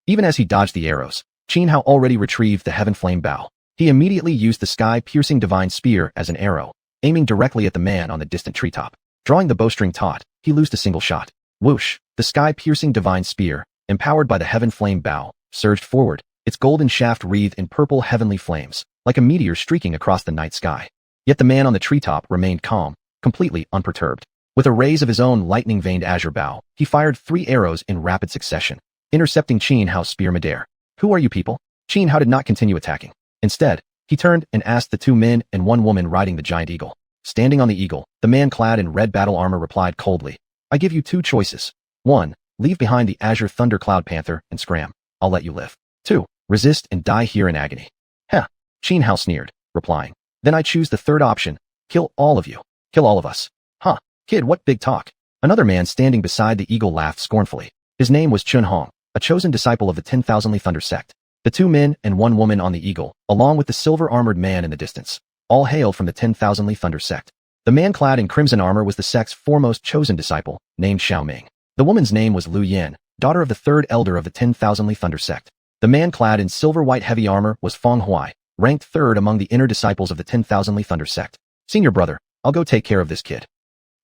Even as he dodged the arrows, Xianhao already retrieved the heaven flame bow. He immediately used the sky-piercing divine spear as an arrow, aiming directly at the man on the distant treetop. Drawing the bowstring taut, he loosed a single shot. Whoosh! The sky-piercing divine spear, empowered by the heaven flame bow, surged forward, its golden shaft wreathed in purple heavenly flames, like a meteor streaking across the night sky. Yet the man on the treetop remained calm, completely unperturbed. With a raise of his own lightning-veined azure bow, he fired 3 arrows in rapid succession, intercepting Xianhao's spear midair. "Who are you people?" Xianhao did not continue attacking. Instead, he turned and asked the 2 men and 1 woman riding the giant eagle. Standing on the eagle, the man clad in red battle armor replied coldly, "I give you 2 choices. 1. Leave behind the azure thundercloud panther and scram. I'll let you live. 2. Resist and die here in agony." "Heh," Xianhao sneered, replying. "Then I choose the 3rd option. Kill all of you. Kill all of us." "Huh, kid, what big talk." Another man standing beside the eagle laughed scornfully. His name was xuanhuan, a chosen disciple of the 10,000 Thunder sect. The 2 men and 1 woman on the eagle, along with the silver-armored man in the distance, all hailed from the 10,000 Thunder sect. The man clad in crimson armor was the sect's foremost chosen disciple, named Xiaoming. The woman's name was Lu Yan, daughter of the 3rd elder of the 10,000 Thunder sect. The man clad in silver-white heavy armor was Feng Huai, ranked 3rd among the inner disciples of the 10,000 Thunder sect. "Senior brother, I'll go take care of this kid."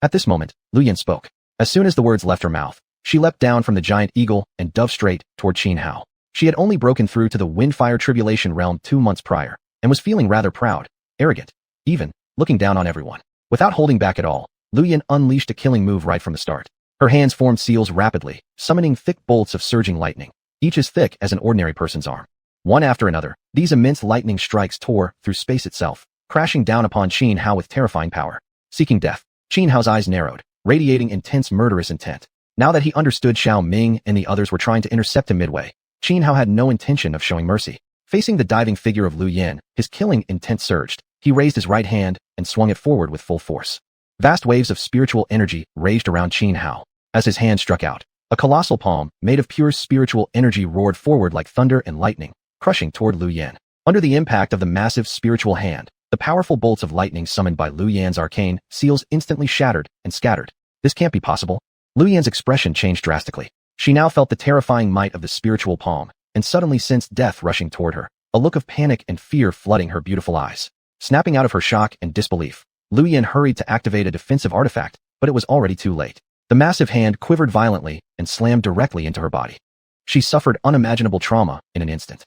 At this moment, Lu Yan spoke. As soon as the words left her mouth, she leapt down from the giant eagle and dove straight toward Xianhao. She had only broken through to the Windfire Tribulation realm 2 months prior, and was feeling rather proud, arrogant, even, looking down on everyone. Without holding back at all, Lu Yan unleashed a killing move right from the start. Her hands formed seals rapidly, summoning thick bolts of surging lightning, each as thick as an ordinary person's arm. One after another, these immense lightning strikes tore through space itself, crashing down upon Xianhao with terrifying power. Seeking death, Xianhao's eyes narrowed, radiating intense murderous intent. Now that he understood Xiaoming and the others were trying to intercept him midway, Xianhao had no intention of showing mercy. Facing the diving figure of Lu Yan, his killing intent surged. He raised his right hand and swung it forward with full force. Vast waves of spiritual energy raged around Xianhao. As his hand struck out, a colossal palm made of pure spiritual energy roared forward like thunder and lightning, crushing toward Lu Yan. Under the impact of the massive spiritual hand, the powerful bolts of lightning summoned by Lu Yan's arcane seals instantly shattered and scattered. "This can't be possible." Lu Yan's expression changed drastically. She now felt the terrifying might of the spiritual palm, and suddenly sensed death rushing toward her, a look of panic and fear flooding her beautiful eyes. Snapping out of her shock and disbelief, Lu Yan hurried to activate a defensive artifact, but it was already too late. The massive hand quivered violently and slammed directly into her body. She suffered unimaginable trauma in an instant.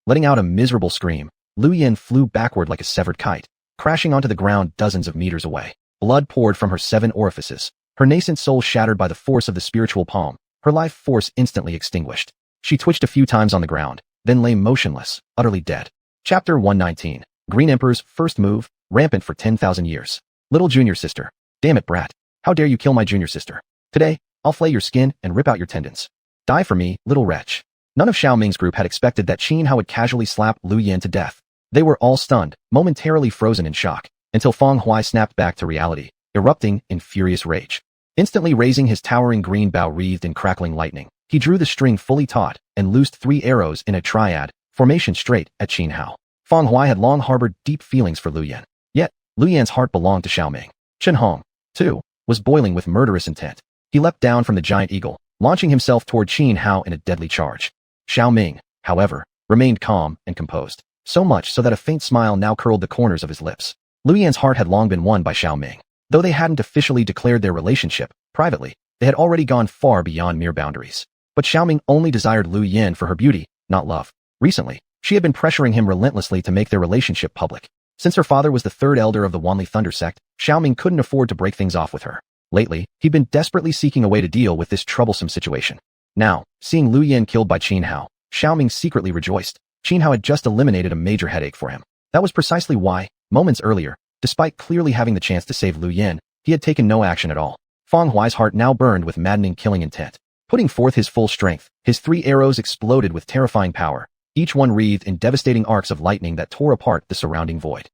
Letting out a miserable scream, Lu Yan flew backward like a severed kite, crashing onto the ground dozens of meters away. Blood poured from her 7 orifices, her nascent soul shattered by the force of the spiritual palm, her life force instantly extinguished. She twitched a few times on the ground, then lay motionless, utterly dead. Chapter 119. Green Emperor's first move, rampant for 10,000 years. Little junior sister. "Damn it, brat. How dare you kill my junior sister? Today, I'll flay your skin and rip out your tendons. Die for me, little wretch." None of Xiaoming's group had expected that Xianhao would casually slap Lu Yan to death. They were all stunned, momentarily frozen in shock, until Feng Huai snapped back to reality, erupting in furious rage. Instantly raising his towering green bow wreathed in crackling lightning, he drew the string fully taut and loosed 3 arrows in a triad formation straight at Xianhao. Feng Huai had long harbored deep feelings for Lu Yan. Yet, Lu Yan's heart belonged to Xiaoming. Xuanhuan, too, was boiling with murderous intent. He leapt down from the giant eagle, launching himself toward Xianhao in a deadly charge. Xiaoming, however, remained calm and composed, so much so that a faint smile now curled the corners of his lips. Lu Yan's heart had long been won by Xiaoming. Though they hadn't officially declared their relationship, privately, they had already gone far beyond mere boundaries. But Xiaoming only desired Lu Yan for her beauty, not love. Recently, she had been pressuring him relentlessly to make their relationship public. Since her father was the 3rd elder of the Wonderland Thunder sect, Xiaoming couldn't afford to break things off with her. Lately, he'd been desperately seeking a way to deal with this troublesome situation. Now, seeing Lu Yan killed by Xianhao, Xiaoming secretly rejoiced. Xianhao had just eliminated a major headache for him. That was precisely why, moments earlier, despite clearly having the chance to save Lu Yan, he had taken no action at all. Feng Huai's heart now burned with maddening killing intent. Putting forth his full strength, his 3 arrows exploded with terrifying power, each one wreathed in devastating arcs of lightning that tore apart the surrounding void.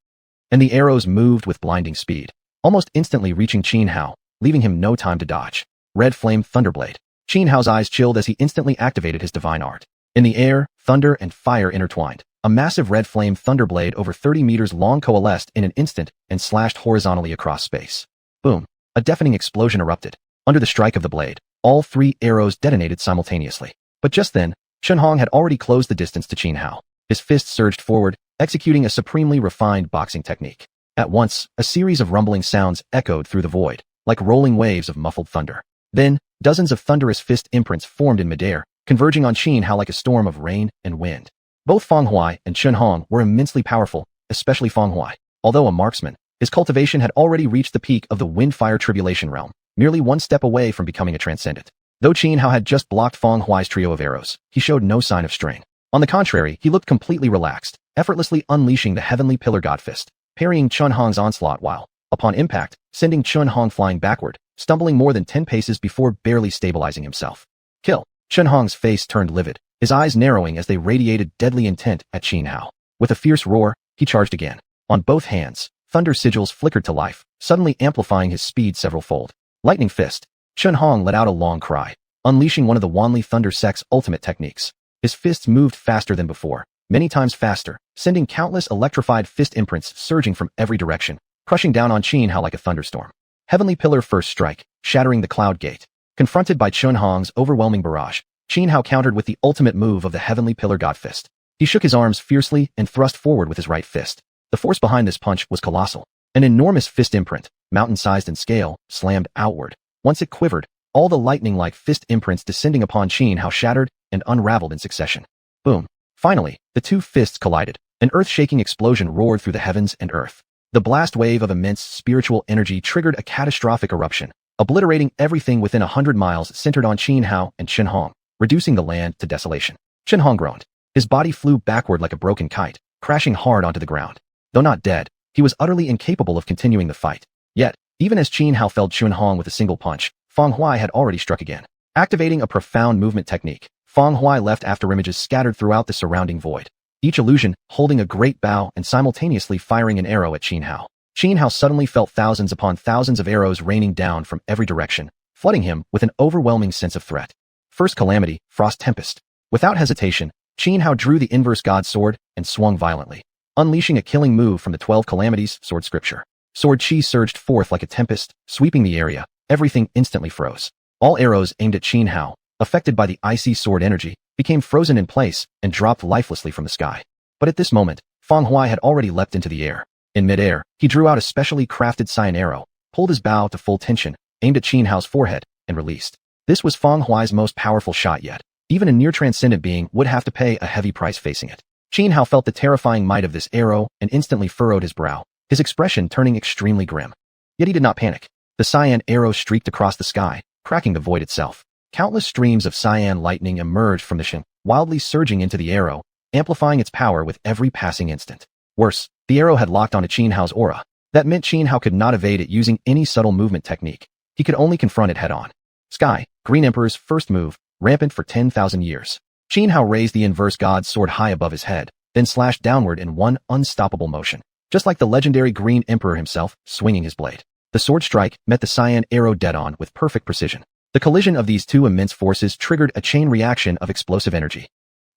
And the arrows moved with blinding speed, almost instantly reaching Xianhao, leaving him no time to dodge. Red Flame Thunderblade. Xianhao's eyes chilled as he instantly activated his divine art. In the air, thunder and fire intertwined, a massive red flame thunderblade over 30 meters long coalesced in an instant and slashed horizontally across space. Boom! A deafening explosion erupted. Under the strike of the blade, all 3 arrows detonated simultaneously. But just then, Xuanhuan had already closed the distance to Xianxia. His fist surged forward, executing a supremely refined boxing technique. At once, a series of rumbling sounds echoed through the void, like rolling waves of muffled thunder. Then, dozens of thunderous fist imprints formed in midair, converging on Xianxia like a storm of rain and wind. Both Fenghuai and Xuanhuan were immensely powerful, especially Fenghuai. Although a marksman, his cultivation had already reached the peak of the wind-fire tribulation realm, merely one step away from becoming a transcendent. Though Xianxia had just blocked Fenghuai's trio of arrows, he showed no sign of strain. On the contrary, he looked completely relaxed, effortlessly unleashing the heavenly pillar god fist, parrying Xuanhuang's onslaught while, upon impact, sending Xuanhuang flying backward, stumbling more than 10 paces before barely stabilizing himself. Kill! Xuanhuang's face turned livid, his eyes narrowing as they radiated deadly intent at Xianxia. With a fierce roar, he charged again. On both hands, thunder sigils flickered to life, suddenly amplifying his speed several-fold. Lightning fist! Xuanhuang let out a long cry, unleashing one of the Wanli Thunder Sect's ultimate techniques. His fists moved faster than before, many times faster, sending countless electrified fist imprints surging from every direction, crushing down on Xianxia like a thunderstorm. Heavenly Pillar first strike, shattering the cloud gate. Confronted by Xuanhuang's overwhelming barrage, Xianxia countered with the ultimate move of the Heavenly Pillar God Fist. He shook his arms fiercely and thrust forward with his right fist. The force behind this punch was colossal. An enormous fist imprint, mountain-sized in scale, slammed outward. Once it quivered, all the lightning-like fist imprints descending upon Xianxia shattered and unraveled in succession. Boom! Finally, the 2 fists collided. An earth-shaking explosion roared through the heavens and earth. The blast wave of immense spiritual energy triggered a catastrophic eruption, obliterating everything within 100 miles centered on Xianxia and Xuanhuang, reducing the land to desolation. Xuanhuang groaned. His body flew backward like a broken kite, crashing hard onto the ground. Though not dead, he was utterly incapable of continuing the fight. Yet, even as Xianxia felled Xuanhuang with a single punch, Fenghuai had already struck again. Activating a profound movement technique, Fenghuai left afterimages scattered throughout the surrounding void, each illusion holding a great bow and simultaneously firing an arrow at Xianxia. Xianxia suddenly felt thousands upon thousands of arrows raining down from every direction, flooding him with an overwhelming sense of threat. First calamity, Frost Tempest. Without hesitation, Xianxia drew the inverse god sword and swung violently, unleashing a killing move from the 12 calamities sword scripture. Sword chi surged forth like a tempest, sweeping the area. Everything instantly froze. All arrows aimed at Xianxia, affected by the icy sword energy, became frozen in place and dropped lifelessly from the sky. But at this moment, Fenghuai had already leapt into the air. In midair, he drew out a specially crafted xian arrow, pulled his bow to full tension, aimed at Xianxia's forehead, and released. This was Fenghuai's most powerful shot yet. Even a near-transcendent being would have to pay a heavy price facing it. Xianxia felt the terrifying might of this arrow and instantly furrowed his brow, his expression turning extremely grim. Yet he did not panic. The cyan arrow streaked across the sky, cracking the void itself. Countless streams of cyan lightning emerged from the shin, wildly surging into the arrow, amplifying its power with every passing instant. Worse, the arrow had locked onto Xianxia's aura. That meant Xianxia could not evade it using any subtle movement technique. He could only confront it head-on. Sky, Green Emperor's first move, rampant for 10,000 years. Xianxia raised the inverse god's sword high above his head, then slashed downward in one unstoppable motion, just like the legendary Green Emperor himself, swinging his blade. The sword strike met the cyan arrow dead-on with perfect precision. The collision of these two immense forces triggered a chain reaction of explosive energy.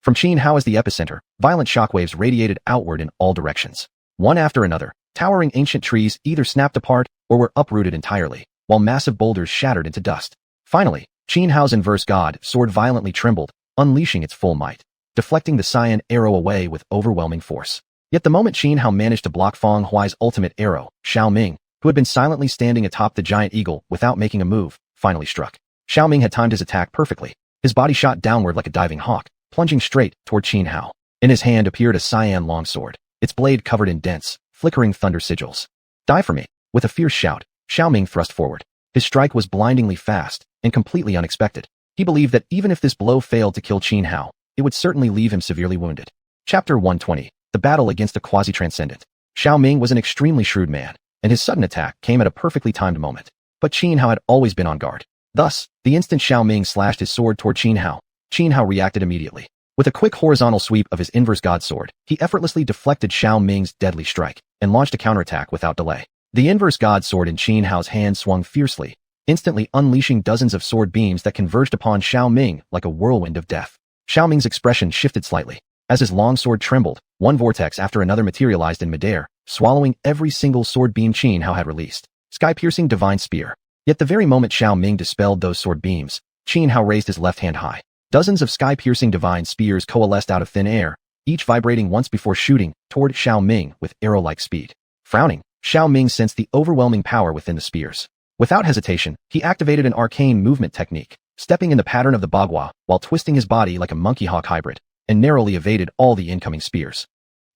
From Xianxia as the epicenter, violent shockwaves radiated outward in all directions. One after another, towering ancient trees either snapped apart or were uprooted entirely, while massive boulders shattered into dust. Finally, Xianxia's inverse god sword violently trembled, unleashing its full might, deflecting the cyan arrow away with overwhelming force. Yet the moment Xianxia managed to block Fenghuai's ultimate arrow, Xiaoming, who had been silently standing atop the giant eagle without making a move, finally struck. Xiaoming had timed his attack perfectly. His body shot downward like a diving hawk, plunging straight toward Xianxia. In his hand appeared a cyan longsword, its blade covered in dense, flickering thunder sigils. Die for me! With a fierce shout, Xiaoming thrust forward. His strike was blindingly fast and completely unexpected. He believed that even if this blow failed to kill Xianxia, it would certainly leave him severely wounded. Chapter 120. The Battle Against a Quasi-Transcendent. Xiaoming was an extremely shrewd man, and his sudden attack came at a perfectly timed moment. But Xianxia had always been on guard. Thus, the instant Xiaoming slashed his sword toward Xianxia, Xianxia reacted immediately. With a quick horizontal sweep of his inverse god sword, he effortlessly deflected Xiaoming's deadly strike and launched a counterattack without delay. The inverse god sword in Xianxia's hand swung fiercely, instantly unleashing dozens of sword beams that converged upon Xiaoming like a whirlwind of death. Xiaoming's expression shifted slightly. As his longsword trembled, One vortex after another materialized in midair, swallowing every single sword beam Xianhao had released. Sky-piercing divine spear. Yet the very moment Xiaoming dispelled those sword beams, Xianhao raised his left hand high. Dozens of sky-piercing divine spears coalesced out of thin air, each vibrating once before shooting toward Xiaoming with arrow-like speed. Frowning, Xiaoming sensed the overwhelming power within the spears. Without hesitation, he activated an arcane movement technique, stepping in the pattern of the bagua while twisting his body like a monkey-hawk hybrid, and narrowly evaded all the incoming spears.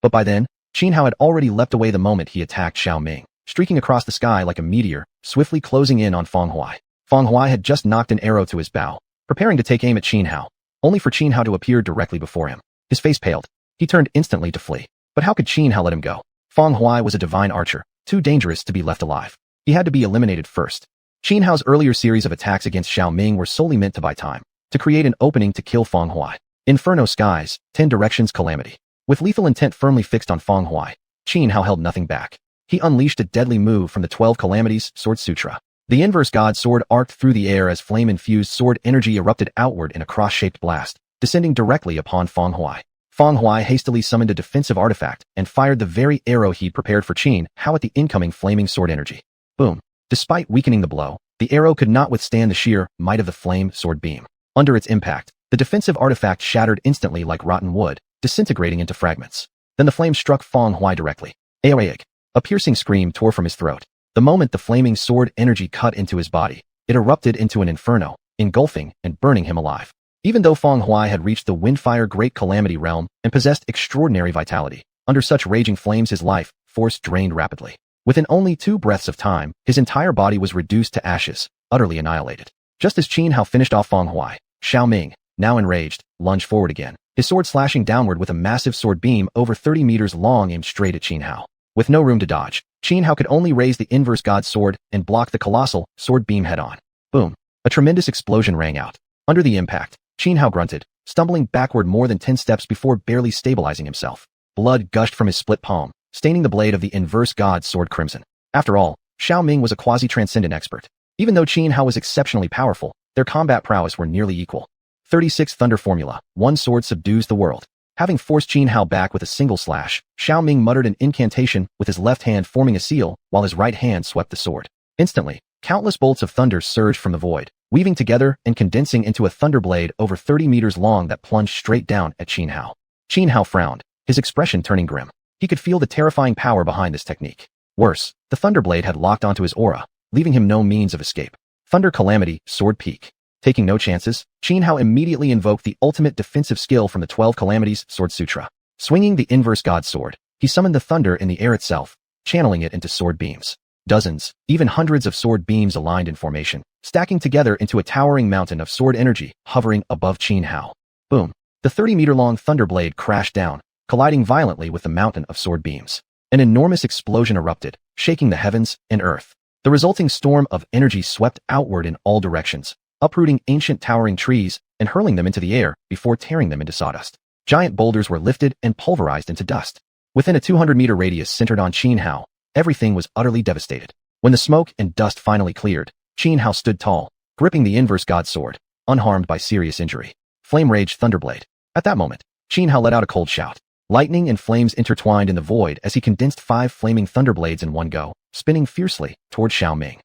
But by then, Xianhao had already leapt away the moment he attacked Xiaoming, streaking across the sky like a meteor, swiftly closing in on Fenghuai. Fenghuai had just knocked an arrow to his bow, preparing to take aim at Xianhao, only for Xianhao to appear directly before him. His face paled. He turned instantly to flee. But how could Xianhao let him go? Fenghuai was a divine archer, too dangerous to be left alive. He had to be eliminated first. Xianhao's earlier series of attacks against Xiaoming were solely meant to buy time, to create an opening to kill Fenghuai. Inferno skies, 10 directions calamity. With lethal intent firmly fixed on Fenghuai, Xianhao held nothing back. He unleashed a deadly move from the 12 calamities, Sword Sutra. The inverse god sword arced through the air as flame-infused sword energy erupted outward in a cross-shaped blast, descending directly upon Fenghuai. Fenghuai hastily summoned a defensive artifact and fired the very arrow he'd prepared for Xianhao at the incoming flaming sword energy. Boom. Despite weakening the blow, the arrow could not withstand the sheer might of the flame sword beam. Under its impact, the defensive artifact shattered instantly like rotten wood, disintegrating into fragments. Then the flame struck Fenghuai directly. Aoic. A piercing scream tore from his throat. The moment the flaming sword energy cut into his body, it erupted into an inferno, engulfing and burning him alive. Even though Fenghuai had reached the Windfire Great Calamity realm and possessed extraordinary vitality, under such raging flames his life force drained rapidly. Within only 2 breaths of time, his entire body was reduced to ashes, utterly annihilated. Just as Xianhao finished off Fenghuai, Xiaoming, now enraged, lunged forward again, his sword slashing downward with a massive sword beam over 30 meters long aimed straight at Xianhao. With no room to dodge, Xianhao could only raise the inverse god sword and block the colossal sword beam head-on. Boom. A tremendous explosion rang out. Under the impact, Xianhao grunted, stumbling backward more than 10 steps before barely stabilizing himself. Blood gushed from his split palm, staining the blade of the inverse god sword crimson. After all, Xiaoming was a quasi-transcendent expert. Even though Xianhao was exceptionally powerful, their combat prowess were nearly equal. 36 Thunder Formula, one sword subdues the world. Having forced Xianhao back with a single slash, Xiaoming muttered an incantation with his left hand forming a seal while his right hand swept the sword. Instantly, countless bolts of thunder surged from the void, weaving together and condensing into a thunder blade over 30 meters long that plunged straight down at Xianhao. Xianhao frowned, his expression turning grim. He could feel the terrifying power behind this technique. Worse, the thunder blade had locked onto his aura, leaving him no means of escape. Thunder Calamity, Sword Peak. Taking no chances, Xianhao immediately invoked the ultimate defensive skill from the 12 calamities, Sword Sutra. Swinging the inverse god sword, he summoned the thunder in the air itself, channeling it into sword beams. Dozens, even hundreds of sword beams aligned in formation, stacking together into a towering mountain of sword energy hovering above Xianhao. Boom. The 30-meter-long thunder blade crashed down, colliding violently with the mountain of sword beams. An enormous explosion erupted, shaking the heavens and earth. The resulting storm of energy swept outward in all directions, uprooting ancient towering trees and hurling them into the air before tearing them into sawdust. Giant boulders were lifted and pulverized into dust. Within a 200-meter radius centered on Xianhao, everything was utterly devastated. When the smoke and dust finally cleared, Xianhao stood tall, gripping the inverse god sword, unharmed by serious injury. Flame Rage Thunderblade. At that moment, Xianhao let out a cold shout. Lightning and flames intertwined in the void as he condensed 5 flaming thunderblades in one go, spinning fiercely toward Xiaoming.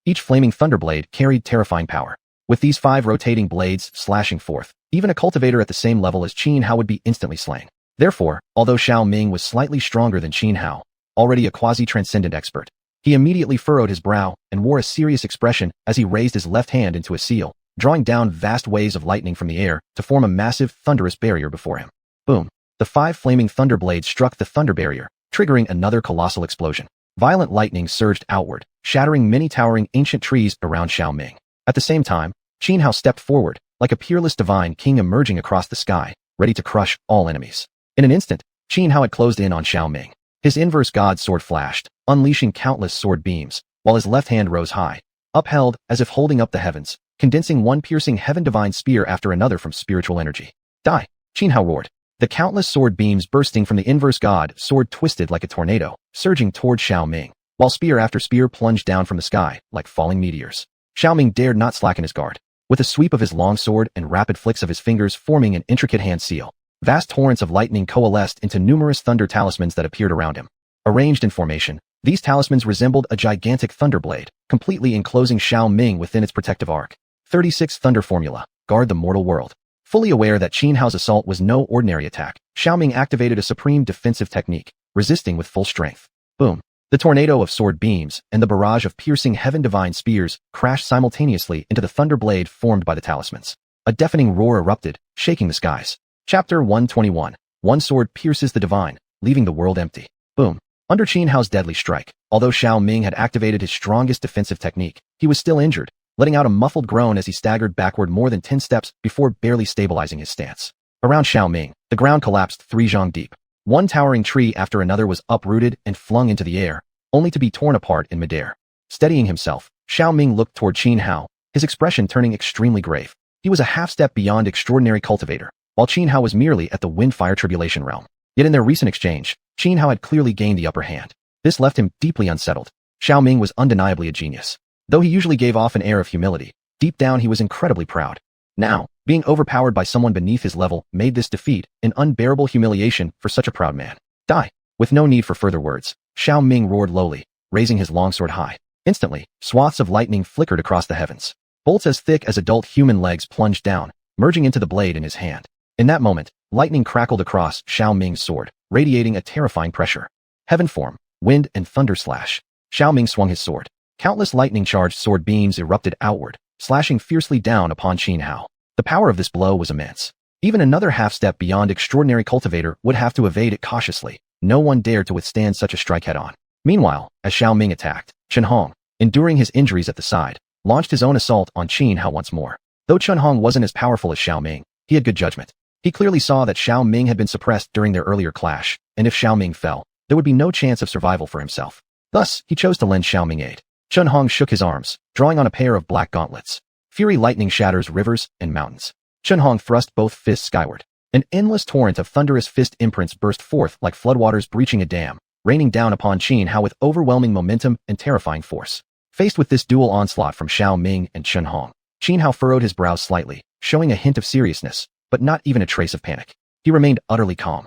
Each flaming thunderblade carried terrifying power. With these 5 rotating blades slashing forth, even a cultivator at the same level as Xianhao would be instantly slain. Therefore, although Xiaoming was slightly stronger than Xianhao, already a quasi-transcendent expert, he immediately furrowed his brow and wore a serious expression as he raised his left hand into a seal, drawing down vast waves of lightning from the air to form a massive, thunderous barrier before him. Boom. The 5 flaming thunder blades struck the thunder barrier, triggering another colossal explosion. Violent lightning surged outward, shattering many towering ancient trees around Xiaoming. At the same time, Xianhao stepped forward, like a peerless divine king emerging across the sky, ready to crush all enemies. In an instant, Xianhao had closed in on Xiaoming. His inverse god sword flashed, unleashing countless sword beams, while his left hand rose high, upheld as if holding up the heavens, condensing one piercing heaven divine spear after another from spiritual energy. Die! Xianhao roared. The countless sword beams bursting from the inverse god sword twisted like a tornado, surging toward Xiaoming, while spear after spear plunged down from the sky like falling meteors. Xiaoming dared not slacken his guard. With a sweep of his long sword and rapid flicks of his fingers forming an intricate hand seal, Vast torrents of lightning coalesced into numerous thunder talismans that appeared around him. Arranged in formation, these talismans resembled a gigantic thunderblade, completely enclosing Xiaoming within its protective arc. 36 Thunder Formula. Guard the mortal world. Fully aware that Qin Hao's assault was no ordinary attack, Xiaoming activated a supreme defensive technique, resisting with full strength. Boom. The tornado of sword beams and the barrage of piercing heaven divine spears crashed simultaneously into the thunder blade formed by the talismans. A deafening roar erupted, shaking the skies. Chapter 121. One sword pierces the divine, leaving the world empty. Boom. Under Qin Hao's deadly strike, although Xiaoming had activated his strongest defensive technique, he was still injured, letting out a muffled groan as he staggered backward more than 10 steps before barely stabilizing his stance. Around Xiaoming, the ground collapsed 3 zhang deep. One towering tree after another was uprooted and flung into the air, only to be torn apart in midair. Steadying himself, Xiaoming looked toward Qin Hao, his expression turning extremely grave. He was a half-step beyond extraordinary cultivator, while Qin Hao was merely at the wind-fire tribulation realm. Yet in their recent exchange, Qin Hao had clearly gained the upper hand. This left him deeply unsettled. Xiaoming was undeniably a genius. Though he usually gave off an air of humility, deep down he was incredibly proud. Now, being overpowered by someone beneath his level made this defeat an unbearable humiliation for such a proud man. Die! With no need for further words, Xiaoming roared lowly, raising his longsword high. Instantly, swaths of lightning flickered across the heavens. Bolts as thick as adult human legs plunged down, merging into the blade in his hand. In that moment, lightning crackled across Xiaoming's sword, radiating a terrifying pressure. Heaven form, wind and thunder slash. Xiaoming swung his sword. Countless lightning-charged sword beams erupted outward, slashing fiercely down upon Qin Hao. The power of this blow was immense. Even another half-step beyond extraordinary cultivator would have to evade it cautiously. No one dared to withstand such a strike head-on. Meanwhile, as Xiaoming attacked, Xuanhuan, enduring his injuries at the side, launched his own assault on Qin Hao once more. Though Xuanhuan wasn't as powerful as Xiaoming, he had good judgment. He clearly saw that Xiaoming had been suppressed during their earlier clash, and if Xiaoming fell, there would be no chance of survival for himself. Thus, he chose to lend Xiaoming aid. Xuanhuan shook his arms, drawing on a pair of black gauntlets. Fury lightning shatters rivers and mountains. Xuanhuan thrust both fists skyward. An endless torrent of thunderous fist imprints burst forth like floodwaters breaching a dam, raining down upon Qin Hao with overwhelming momentum and terrifying force. Faced with this dual onslaught from Xiaoming and Xuanhuan, Qin Hao furrowed his brows slightly, showing a hint of seriousness, but not even a trace of panic. He remained utterly calm.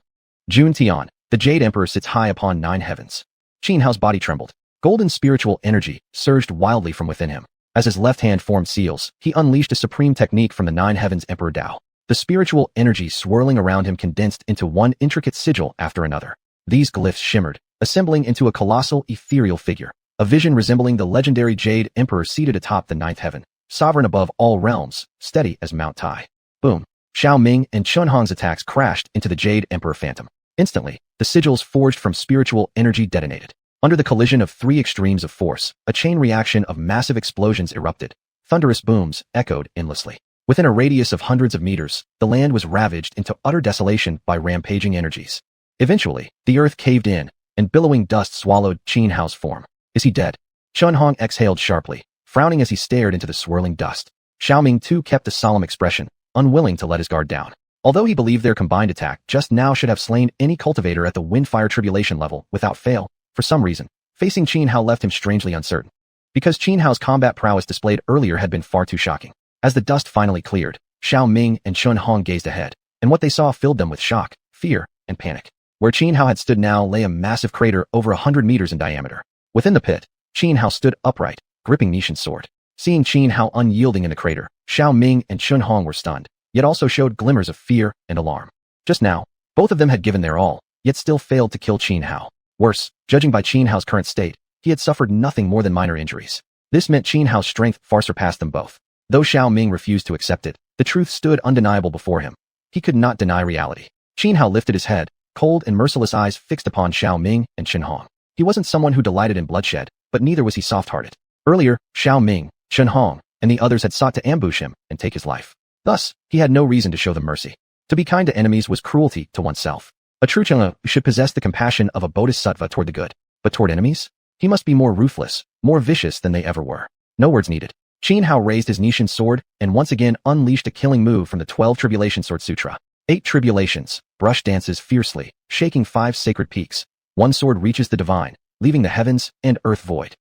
Jun Tian, the Jade Emperor sits high upon 9 heavens. Qin Hao's body trembled. Golden spiritual energy surged wildly from within him. As his left hand formed seals, he unleashed a supreme technique from the 9 heavens Emperor Dao. The spiritual energy swirling around him condensed into one intricate sigil after another. These glyphs shimmered, assembling into a colossal, ethereal figure, a vision resembling the legendary Jade Emperor seated atop the 9th heaven, sovereign above all realms, steady as Mount Tai. Boom! Xiaoming and Xuanhuan's attacks crashed into the Jade Emperor Phantom. Instantly, the sigils forged from spiritual energy detonated. Under the collision of 3 extremes of force, a chain reaction of massive explosions erupted. Thunderous booms echoed endlessly. Within a radius of hundreds of meters, the land was ravaged into utter desolation by rampaging energies. Eventually, the earth caved in, and billowing dust swallowed Qin Hao's form. Is he dead? Xuanhuan exhaled sharply, frowning as he stared into the swirling dust. Xiaoming too kept a solemn expression, unwilling to let his guard down. Although he believed their combined attack just now should have slain any cultivator at the wind-fire tribulation level without fail, for some reason, facing Qin Hao left him strangely uncertain. Because Qin Hao's combat prowess displayed earlier had been far too shocking. As the dust finally cleared, Xiaoming and Xuanhuan gazed ahead, and what they saw filled them with shock, fear, and panic. Where Qin Hao had stood now lay a massive crater over 100 meters in diameter. Within the pit, Qin Hao stood upright, gripping Nishan's sword. Seeing Qin Hao unyielding in the crater, Xiaoming and Xuanhuan were stunned, yet also showed glimmers of fear and alarm. Just now, both of them had given their all, yet still failed to kill Qin Hao. Worse, judging by Qin Hao's current state, he had suffered nothing more than minor injuries. This meant Qin Hao's strength far surpassed them both. Though Xiaoming refused to accept it, the truth stood undeniable before him. He could not deny reality. Qin Hao lifted his head, cold and merciless eyes fixed upon Xiaoming and Xuanhuan. He wasn't someone who delighted in bloodshed, but neither was he soft-hearted. Earlier, Xiaoming, Xuanhuan, and the others had sought to ambush him and take his life. Thus, he had no reason to show them mercy. To be kind to enemies was cruelty to oneself. A true xianxia should possess the compassion of a bodhisattva toward the good, but toward enemies? He must be more ruthless, more vicious than they ever were. No words needed. Qin Hao raised his Nishan sword and once again unleashed a killing move from the 12 Tribulation Sword Sutra. 8 tribulations, brush dances fiercely, shaking 5 sacred peaks. One sword reaches the divine, leaving the heavens and earth void.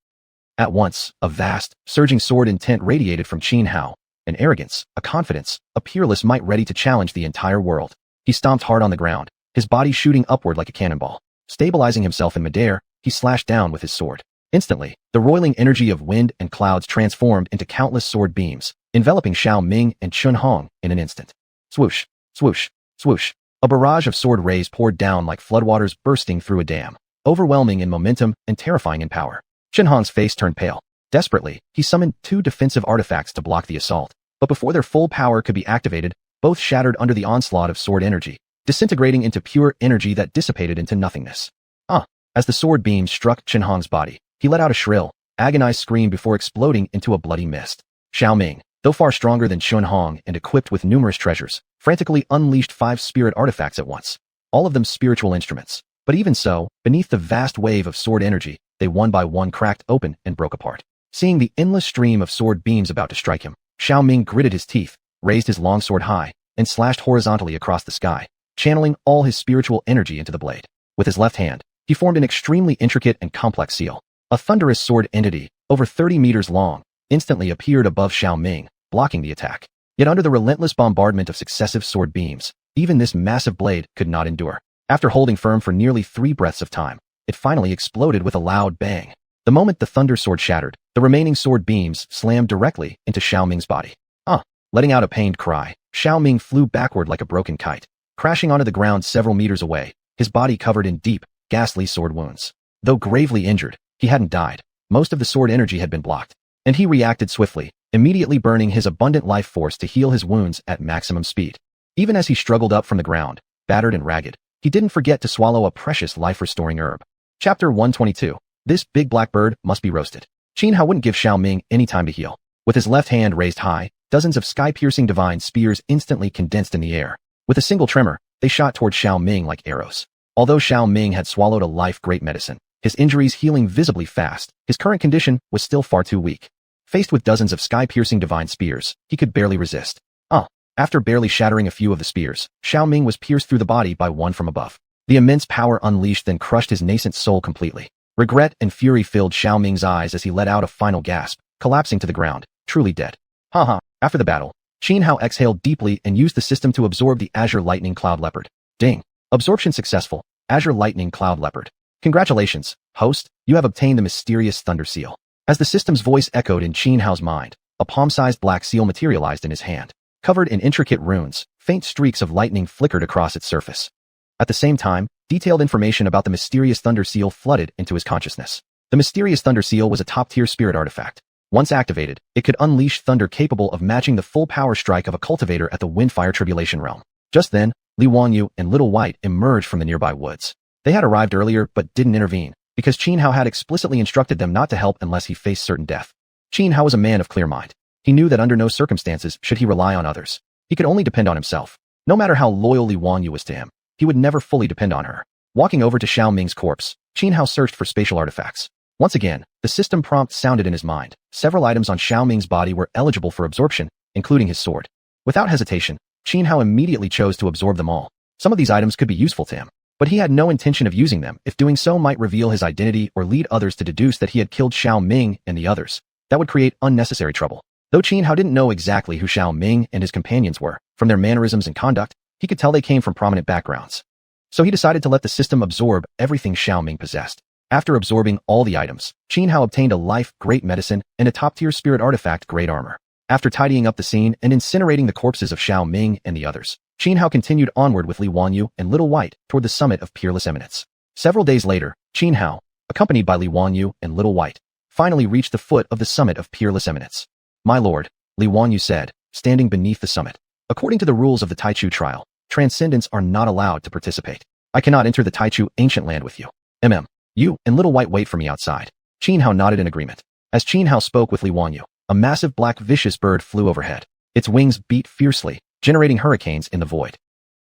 At once, a vast, surging sword intent radiated from Qin Hao, an arrogance, a confidence, a peerless might ready to challenge the entire world. He stomped hard on the ground, his body shooting upward like a cannonball. Stabilizing himself in midair, he slashed down with his sword. Instantly, the roiling energy of wind and clouds transformed into countless sword beams, enveloping Xiaoming and xuanhuan in an instant. Swoosh, swoosh, swoosh. A barrage of sword rays poured down like floodwaters bursting through a dam, overwhelming in momentum and terrifying in power. Xuanhuan's face turned pale. Desperately, he summoned 2 defensive artifacts to block the assault, but before their full power could be activated, both shattered under the onslaught of sword energy, disintegrating into pure energy that dissipated into nothingness. As the sword beam struck Xuanhuan's body, he let out a shrill, agonized scream before exploding into a bloody mist. Xiaoming, though far stronger than xuanhuan and equipped with numerous treasures, frantically unleashed 5 spirit artifacts at once, all of them spiritual instruments. But even so, beneath the vast wave of sword energy, they one by one cracked open and broke apart. Seeing the endless stream of sword beams about to strike him, Xiaoming gritted his teeth, raised his longsword high, and slashed horizontally across the sky, channeling all his spiritual energy into the blade. With his left hand, he formed an extremely intricate and complex seal. A thunderous sword entity, over 30 meters long, instantly appeared above Xiaoming, blocking the attack. Yet under the relentless bombardment of successive sword beams, even this massive blade could not endure. After holding firm for nearly 3 breaths of time, it finally exploded with a loud bang. The moment the thunder sword shattered, the remaining sword beams slammed directly into Xiaoming's body. Letting out a pained cry, Xiaoming flew backward like a broken kite, crashing onto the ground several meters away, his body covered in deep, ghastly sword wounds. Though gravely injured, he hadn't died. Most of the sword energy had been blocked, and he reacted swiftly, immediately burning his abundant life force to heal his wounds at maximum speed. Even as he struggled up from the ground, battered and ragged, he didn't forget to swallow a precious life-restoring herb. Chapter 122. This big black bird must be roasted. Xuanhuan wouldn't give Xiaoming any time to heal. With his left hand raised high, dozens of sky-piercing divine spears instantly condensed in the air. With a single tremor, they shot toward Xiaoming like arrows. Although Xiaoming had swallowed a life-great medicine, his injuries healing visibly fast, his current condition was still far too weak. Faced with dozens of sky-piercing divine spears, he could barely resist. After barely shattering a few of the spears, Xiaoming was pierced through the body by one from above. The immense power unleashed then crushed his nascent soul completely. Regret and fury filled Xiaoming's eyes as he let out a final gasp, collapsing to the ground, truly dead. After the battle, Xuanhuan exhaled deeply and used the system to absorb the Azure Lightning Cloud Leopard. Ding! Absorption successful. Azure Lightning Cloud Leopard. Congratulations, host, you have obtained the mysterious Thunder Seal. As the system's voice echoed in Xuanhuan's mind, a palm-sized black seal materialized in his hand. Covered in intricate runes, faint streaks of lightning flickered across its surface. At the same time, detailed information about the mysterious Thunder Seal flooded into his consciousness. The mysterious Thunder Seal was a top-tier spirit artifact. Once activated, it could unleash thunder capable of matching the full power strike of a cultivator at the Windfire Tribulation realm. Just then, Xuanhuan and Little White emerged from the nearby woods. They had arrived earlier but didn't intervene, because Xuanhuan had explicitly instructed them not to help unless he faced certain death. Xuanhuan was a man of clear mind. He knew that under no circumstances should he rely on others. He could only depend on himself. No matter how loyal Xuanhuan was to him, he would never fully depend on her. Walking over to Xiaoming's corpse, Xuanhuan searched for spatial artifacts. Once again, the system prompt sounded in his mind. Several items on Xiaoming's body were eligible for absorption, including his sword. Without hesitation, Xuanhuan immediately chose to absorb them all. Some of these items could be useful to him, but he had no intention of using them if doing so might reveal his identity or lead others to deduce that he had killed Xiaoming and the others. That would create unnecessary trouble. Though Xuanhuan didn't know exactly who Xiaoming and his companions were, from their mannerisms and conduct, he could tell they came from prominent backgrounds. So he decided to let the system absorb everything Xiaoming possessed. After absorbing all the items, Xuanhuan obtained a life-great medicine and a top-tier spirit artifact great armor. After tidying up the scene and incinerating the corpses of Xiaoming and the others, Xuanhuan continued onward with Xuanhuan and Little White toward the summit of Peerless Eminence. Several days later, Xuanhuan, accompanied by Xuanhuan and Little White, finally reached the foot of the summit of Peerless Eminence. My lord, Xuanhuan said, standing beneath the summit. According to the rules of the Taichu trial, transcendents are not allowed to participate. I cannot enter the Taichu ancient land with you. You and Little White wait for me outside. Xuanhuan nodded in agreement. As Xuanhuan spoke with Xuanhuan, a massive black vicious bird flew overhead. Its wings beat fiercely, generating hurricanes in the void.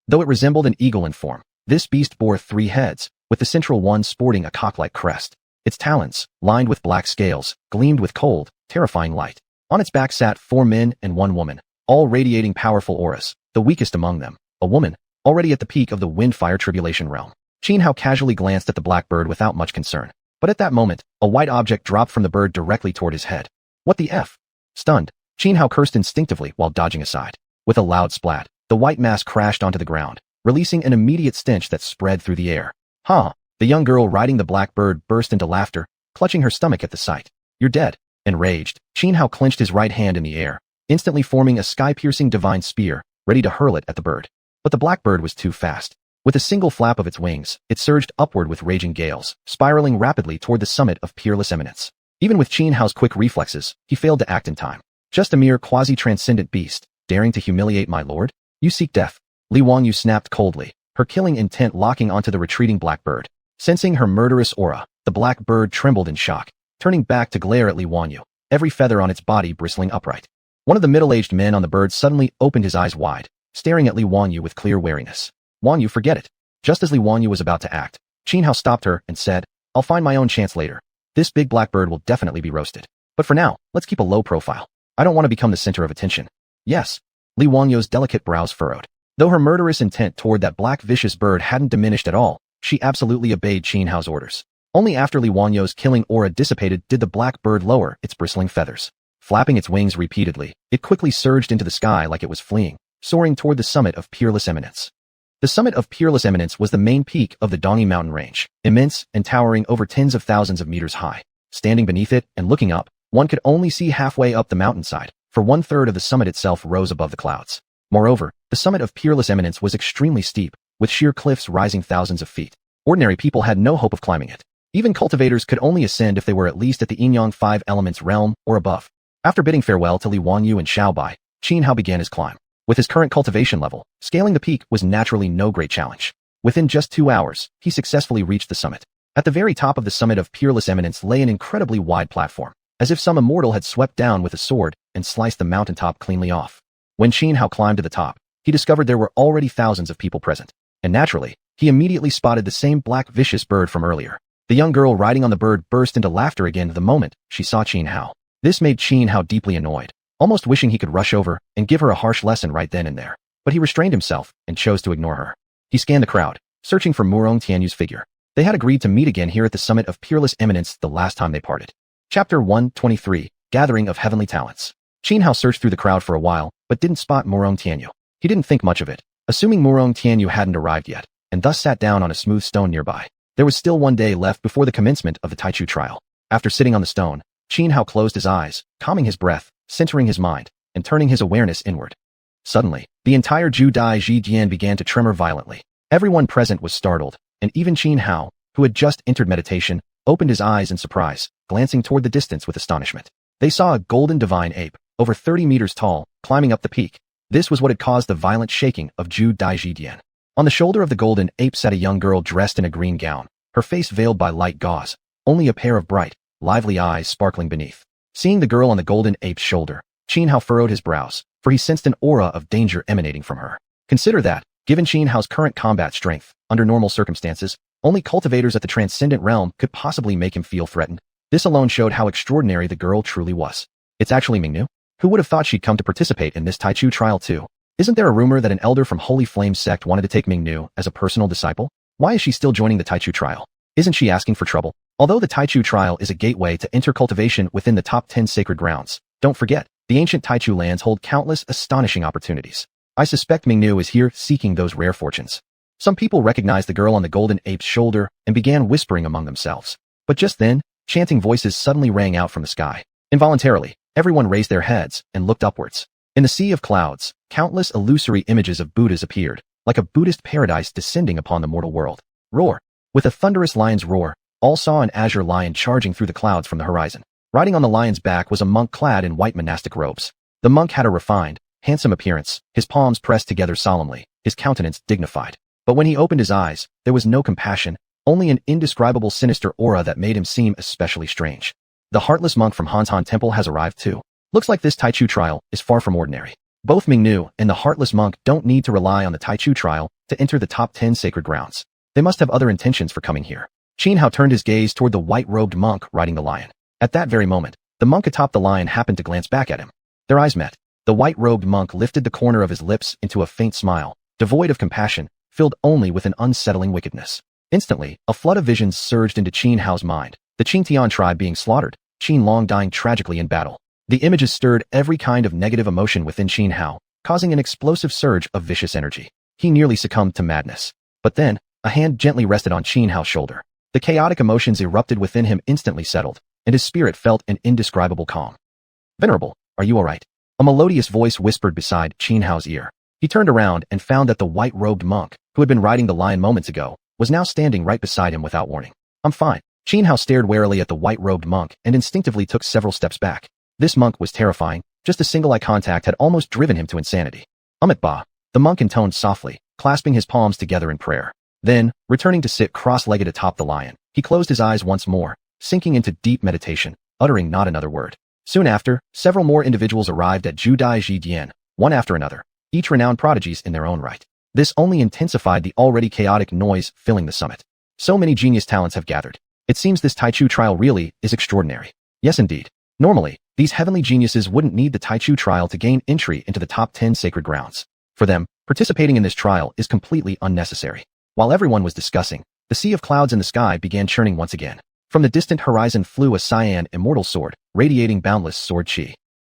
Though it resembled an eagle in form, this beast bore 3 heads, with the central one sporting a cock-like crest. Its talons, lined with black scales, gleamed with cold, terrifying light. On its back sat 4 men and 1 woman, all radiating powerful auras, the weakest among them, a woman, already at the peak of the Windfire Tribulation realm. Xuanhuan casually glanced at the black bird without much concern. But at that moment, a white object dropped from the bird directly toward his head. What the F? Stunned, Xuanhuan cursed instinctively while dodging aside. With a loud splat, the white mass crashed onto the ground, releasing an immediate stench that spread through the air. "Huh!" The young girl riding the black bird burst into laughter, clutching her stomach at the sight. "You're dead." Enraged, Xianhao clenched his right hand in the air, instantly forming a sky-piercing divine spear, ready to hurl it at the bird. But the black bird was too fast. With a single flap of its wings, it surged upward with raging gales, spiraling rapidly toward the summit of peerless eminence. Even with Xianhao's quick reflexes, he failed to act in time. "Just a mere quasi-transcendent beast, daring to humiliate my lord? You seek death." Xuanhuan snapped coldly, her killing intent locking onto the retreating black bird. Sensing her murderous aura, the black bird trembled in shock, turning back to glare at Xuanhuan, every feather on its body bristling upright. One of the middle-aged men on the bird suddenly opened his eyes wide, staring at Xuanhuan with clear wariness. "Xuanhuan, forget it." Just as Xuanhuan was about to act, Xianhao stopped her and said, "I'll find my own chance later. This big black bird will definitely be roasted. But for now, let's keep a low profile. I don't want to become the center of attention." "Yes." Xuanhuan's delicate brows furrowed. Though her murderous intent toward that black vicious bird hadn't diminished at all, she absolutely obeyed Xianhao's orders. Only after Xuanhuan's killing aura dissipated did the black bird lower its bristling feathers. Flapping its wings repeatedly, it quickly surged into the sky like it was fleeing, soaring toward the summit of Peerless Eminence. The summit of Peerless Eminence was the main peak of the Dongi mountain range, immense and towering over tens of thousands of meters high. Standing beneath it and looking up, one could only see halfway up the mountainside, for 1/3 of the summit itself rose above the clouds. Moreover, the summit of Peerless Eminence was extremely steep, with sheer cliffs rising thousands of feet. Ordinary people had no hope of climbing it. Even cultivators could only ascend if they were at least at the yin-yang 5 elements realm or above. After bidding farewell to Xuanhuan and Xiaobai, Xianhao began his climb. With his current cultivation level, scaling the peak was naturally no great challenge. Within just 2 hours, he successfully reached the summit. At the very top of the summit of Peerless Eminence lay an incredibly wide platform, as if some immortal had swept down with a sword and sliced the mountaintop cleanly off. When Xianhao climbed to the top, he discovered there were already thousands of people present. And naturally, he immediately spotted the same black vicious bird from earlier. The young girl riding on the bird burst into laughter again the moment she saw Xianhao. This made Xianhao deeply annoyed, almost wishing he could rush over and give her a harsh lesson right then and there. But he restrained himself and chose to ignore her. He scanned the crowd, searching for Murong Tianyu's figure. They had agreed to meet again here at the summit of Peerless Eminence the last time they parted. Chapter 123, Gathering of Heavenly Talents. Xianhao searched through the crowd for a while, but didn't spot Murong Tianyu. He didn't think much of it, assuming Murong Tianyu hadn't arrived yet, and thus sat down on a smooth stone nearby. There was still 1 day left before the commencement of the Taichu trial. After sitting on the stone, Xianhao closed his eyes, calming his breath, centering his mind, and turning his awareness inward. Suddenly, the entire Zhu Dai Zhijian began to tremor violently. Everyone present was startled, and even Xianhao, who had just entered meditation, opened his eyes in surprise, glancing toward the distance with astonishment. They saw a golden divine ape, over 30 meters tall, climbing up the peak. This was what had caused the violent shaking of Zhu Dai Zhijian. On the shoulder of the golden ape sat a young girl dressed in a green gown, her face veiled by light gauze, only a pair of bright, lively eyes sparkling beneath. Seeing the girl on the golden ape's shoulder, Xianhao furrowed his brows, for he sensed an aura of danger emanating from her. Consider that, given Xianhao's current combat strength, under normal circumstances, only cultivators at the transcendent realm could possibly make him feel threatened. This alone showed how extraordinary the girl truly was. It's actually Mingnu? Who would have thought she'd come to participate in this Taichu trial too? Isn't there a rumor that an elder from Holy Flame sect wanted to take Mingnu as a personal disciple? Why is she still joining the Taichu trial? Isn't she asking for trouble? Although the Taichu trial is a gateway to enter cultivation within the top 10 sacred grounds, don't forget, the ancient Taichu lands hold countless astonishing opportunities. I suspect Mingnu is here seeking those rare fortunes. Some people recognized the girl on the golden ape's shoulder and began whispering among themselves. But just then, chanting voices suddenly rang out from the sky. Involuntarily, everyone raised their heads and looked upwards. In the sea of clouds, countless illusory images of Buddhas appeared, like a Buddhist paradise descending upon the mortal world. Roar! With a thunderous lion's roar, all saw an azure lion charging through the clouds from the horizon. Riding on the lion's back was a monk clad in white monastic robes. The monk had a refined, handsome appearance, his palms pressed together solemnly, his countenance dignified. But when he opened his eyes, there was no compassion, only an indescribable sinister aura that made him seem especially strange. The heartless monk from Hanshan Temple has arrived too. Looks like this Taichu trial is far from ordinary. Both Mingnu and the heartless monk don't need to rely on the Taichu trial to enter the top 10 sacred grounds. They must have other intentions for coming here. Xianhao turned his gaze toward the white-robed monk riding the lion. At that very moment, the monk atop the lion happened to glance back at him. Their eyes met. The white-robed monk lifted the corner of his lips into a faint smile, devoid of compassion, filled only with an unsettling wickedness. Instantly, a flood of visions surged into Qianhao's mind. The Qingtian tribe being slaughtered, Qin Long dying tragically in battle. The images stirred every kind of negative emotion within Xianhao, causing an explosive surge of vicious energy. he nearly succumbed to madness. But then, a hand gently rested on Xianhua's shoulder. The chaotic emotions erupted within him instantly settled, and his spirit felt an indescribable calm. "Venerable, are you all right?" A melodious voice whispered beside Xianhua's ear. He turned around and found that the white-robed monk, who had been riding the lion moments ago, was now standing right beside him without warning. "I'm fine." Xianhua stared warily at the white-robed monk and instinctively took several steps back. This monk was terrifying. Just a single eye contact had almost driven him to insanity. "Amit Ba," the monk intoned softly, clasping his palms together in prayer. Then, returning to sit cross-legged atop the lion, he closed his eyes once more, sinking into deep meditation, uttering not another word. Soon after, several more individuals arrived at Xiuxian, one after another, each renowned prodigies in their own right. This only intensified the already chaotic noise filling the summit. So many genius talents have gathered. It seems this Taichu trial really is extraordinary. Yes, indeed. Normally, these heavenly geniuses wouldn't need the Taichu trial to gain entry into the top 10 sacred grounds. For them, participating in this trial is completely unnecessary. While everyone was discussing, the sea of clouds in the sky began churning once again. From the distant horizon flew a xiuxian immortal sword, radiating boundless sword chi.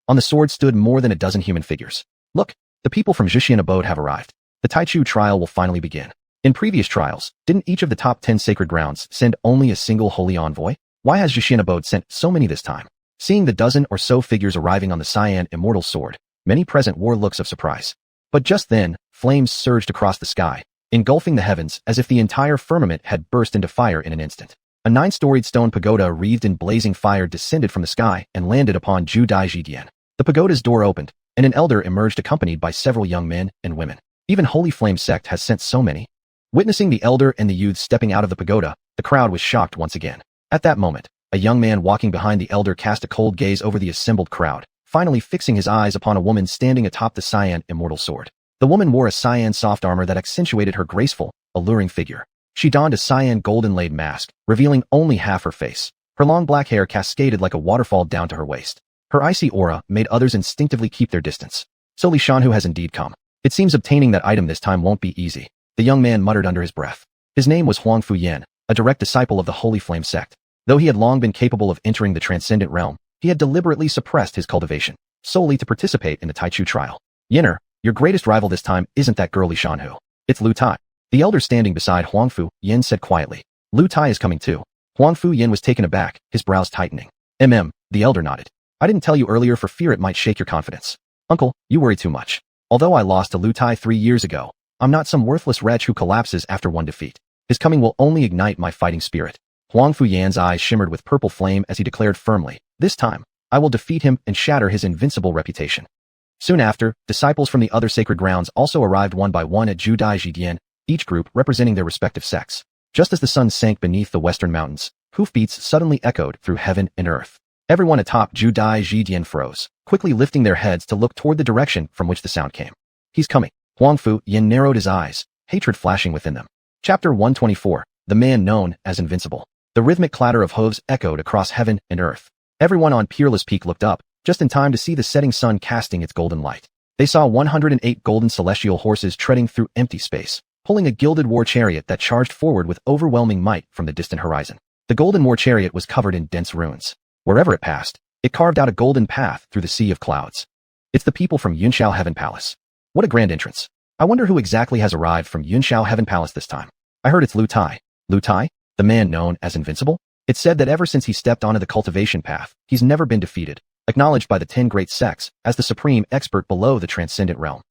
On the sword stood more than a dozen human figures. "Look, the people from xiuxian abode have arrived. The Taichu trial will finally begin." In previous trials, didn't each of the top 10 sacred grounds send only a single holy envoy? Why has xiuxian abode sent so many this time? Seeing the dozen or so figures arriving on the xiuxian immortal sword, many present wore looks of surprise. But just then, flames surged across the sky, engulfing the heavens as if the entire firmament had burst into fire in an instant. A 9-storied stone pagoda wreathed in blazing fire descended from the sky and landed upon Xiuxian. The pagoda's door opened, and an elder emerged accompanied by several young men and women. Even Holy Flame sect has sent so many. Witnessing the elder and the youth stepping out of the pagoda, the crowd was shocked once again. At that moment, a young man walking behind the elder cast a cold gaze over the assembled crowd, finally fixing his eyes upon a woman standing atop the xiuxian immortal sword. The woman wore a xiuxian soft armor that accentuated her graceful, alluring figure. She donned a xiuxian golden-laid mask, revealing only half her face. Her long black hair cascaded like a waterfall down to her waist. Her icy aura made others instinctively keep their distance. "So Li Xianhu has indeed come. It seems obtaining that item this time won't be easy," the young man muttered under his breath. His name was Xuanhuan, a direct disciple of the Holy Flame sect. Though he had long been capable of entering the transcendent realm, he had deliberately suppressed his cultivation, solely to participate in the Taichu trial. "Yenner, your greatest rival this time isn't that girl Li Xianhu. It's Lu Tai." The elder standing beside Xuanhuan said quietly. "Lu Tai is coming too." Xuanhuan was taken aback, his brows tightening. The elder nodded. "I didn't tell you earlier for fear it might shake your confidence. Uncle, you worry too much. Although I lost to Lu Tai 3 years ago, I'm not some worthless wretch who collapses after one defeat. His coming will only ignite my fighting spirit." Xuanhuan's eyes shimmered with purple flame as he declared firmly, "This time, I will defeat him and shatter his invincible reputation." Soon after, disciples from the other sacred grounds also arrived one by one at Xiuxian, each group representing their respective sects. Just as the sun sank beneath the western mountains, hoofbeats suddenly echoed through heaven and earth. Everyone atop Xiuxian froze, quickly lifting their heads to look toward the direction from which the sound came. "He's coming." Xuanhuan narrowed his eyes, hatred flashing within them. Chapter 124, The Man Known as Invincible. The rhythmic clatter of hooves echoed across heaven and earth. Everyone on Peerless Peak looked up, just in time to see the setting sun casting its golden light. They saw 108 golden celestial horses treading through empty space, pulling a gilded war chariot that charged forward with overwhelming might from the distant horizon. The golden war chariot was covered in dense runes. Wherever it passed, it carved out a golden path through the sea of clouds. It's the people from Yunshao Heaven Palace. What a grand entrance. I wonder who exactly has arrived from Yunshao Heaven Palace this time. I heard it's Lu Tai. Lu Tai? The man known as Invincible? It's said that ever since he stepped onto the cultivation path, he's never been defeated, acknowledged by the 10 great sects as the supreme expert below the transcendent realm.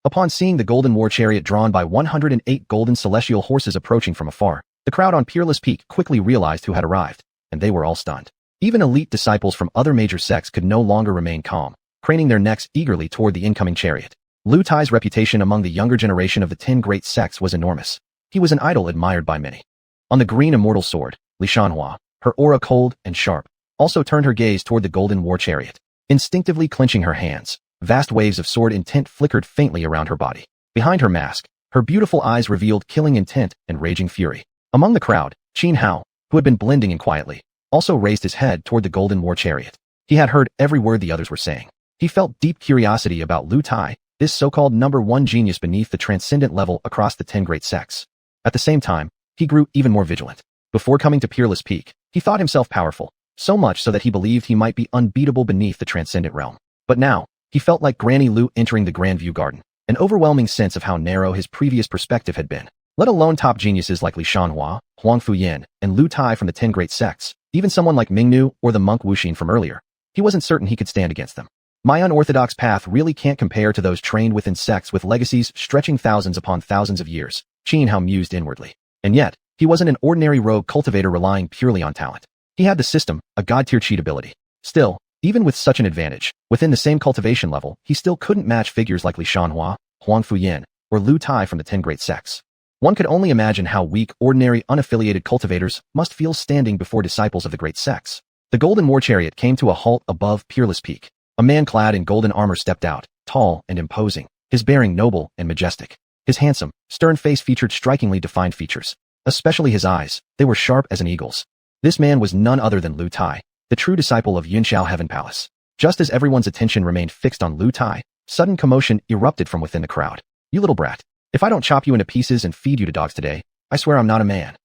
Upon seeing the golden war chariot drawn by 108 golden celestial horses approaching from afar, the crowd on Peerless Peak quickly realized who had arrived, and they were all stunned. Even elite disciples from other major sects could no longer remain calm, craning their necks eagerly toward the incoming chariot. Lu Tai's reputation among the younger generation of the 10 great sects was enormous. He was an idol admired by many. On the green immortal sword, xianxia, her aura cold and sharp, also turned her gaze toward the golden war chariot. Instinctively clenching her hands, vast waves of sword intent flickered faintly around her body. Behind her mask, her beautiful eyes revealed killing intent and raging fury. Among the crowd, Xianhua, who had been blending in quietly, also raised his head toward the golden war chariot. He had heard every word the others were saying. He felt deep curiosity about Lu Tai, this so-called number one genius beneath the transcendent level across the 10 great sects. At the same time, he grew even more vigilant. Before coming to Peerless Peak, he thought himself powerful, so much so that he believed he might be unbeatable beneath the transcendent realm. But now, he felt like Granny Lu entering the Grandview Garden. an overwhelming sense of how narrow his previous perspective had been. Let alone top geniuses like Li Xianhua, Huang Fuyan, and Lu Tai from the 10 great sects, even someone like Mingnu or the monk Wuxin from earlier. He wasn't certain he could stand against them. My unorthodox path really can't compare to those trained within sects with legacies stretching thousands upon thousands of years, Xianhua mused inwardly. And yet, he wasn't an ordinary rogue cultivator relying purely on talent. He had the system, a god-tier cheat ability. Still, even with such an advantage, within the same cultivation level, he still couldn't match figures like Li Xianhua, Huang Fuyan, or Lu Tai from the 10 great sects. One could only imagine how weak, ordinary, unaffiliated cultivators must feel standing before disciples of the great sects. The golden war chariot came to a halt above Peerless Peak. A man clad in golden armor stepped out, tall and imposing, his bearing noble and majestic. His handsome, stern face featured strikingly defined features. Especially his eyes, they were sharp as an eagle's. This man was none other than Lu Tai, the true disciple of Yunxiao Heaven Palace. Just as everyone's attention remained fixed on Lu Tai, sudden commotion erupted from within the crowd. You little brat. If I don't chop you into pieces and feed you to dogs today, I swear I'm not a man.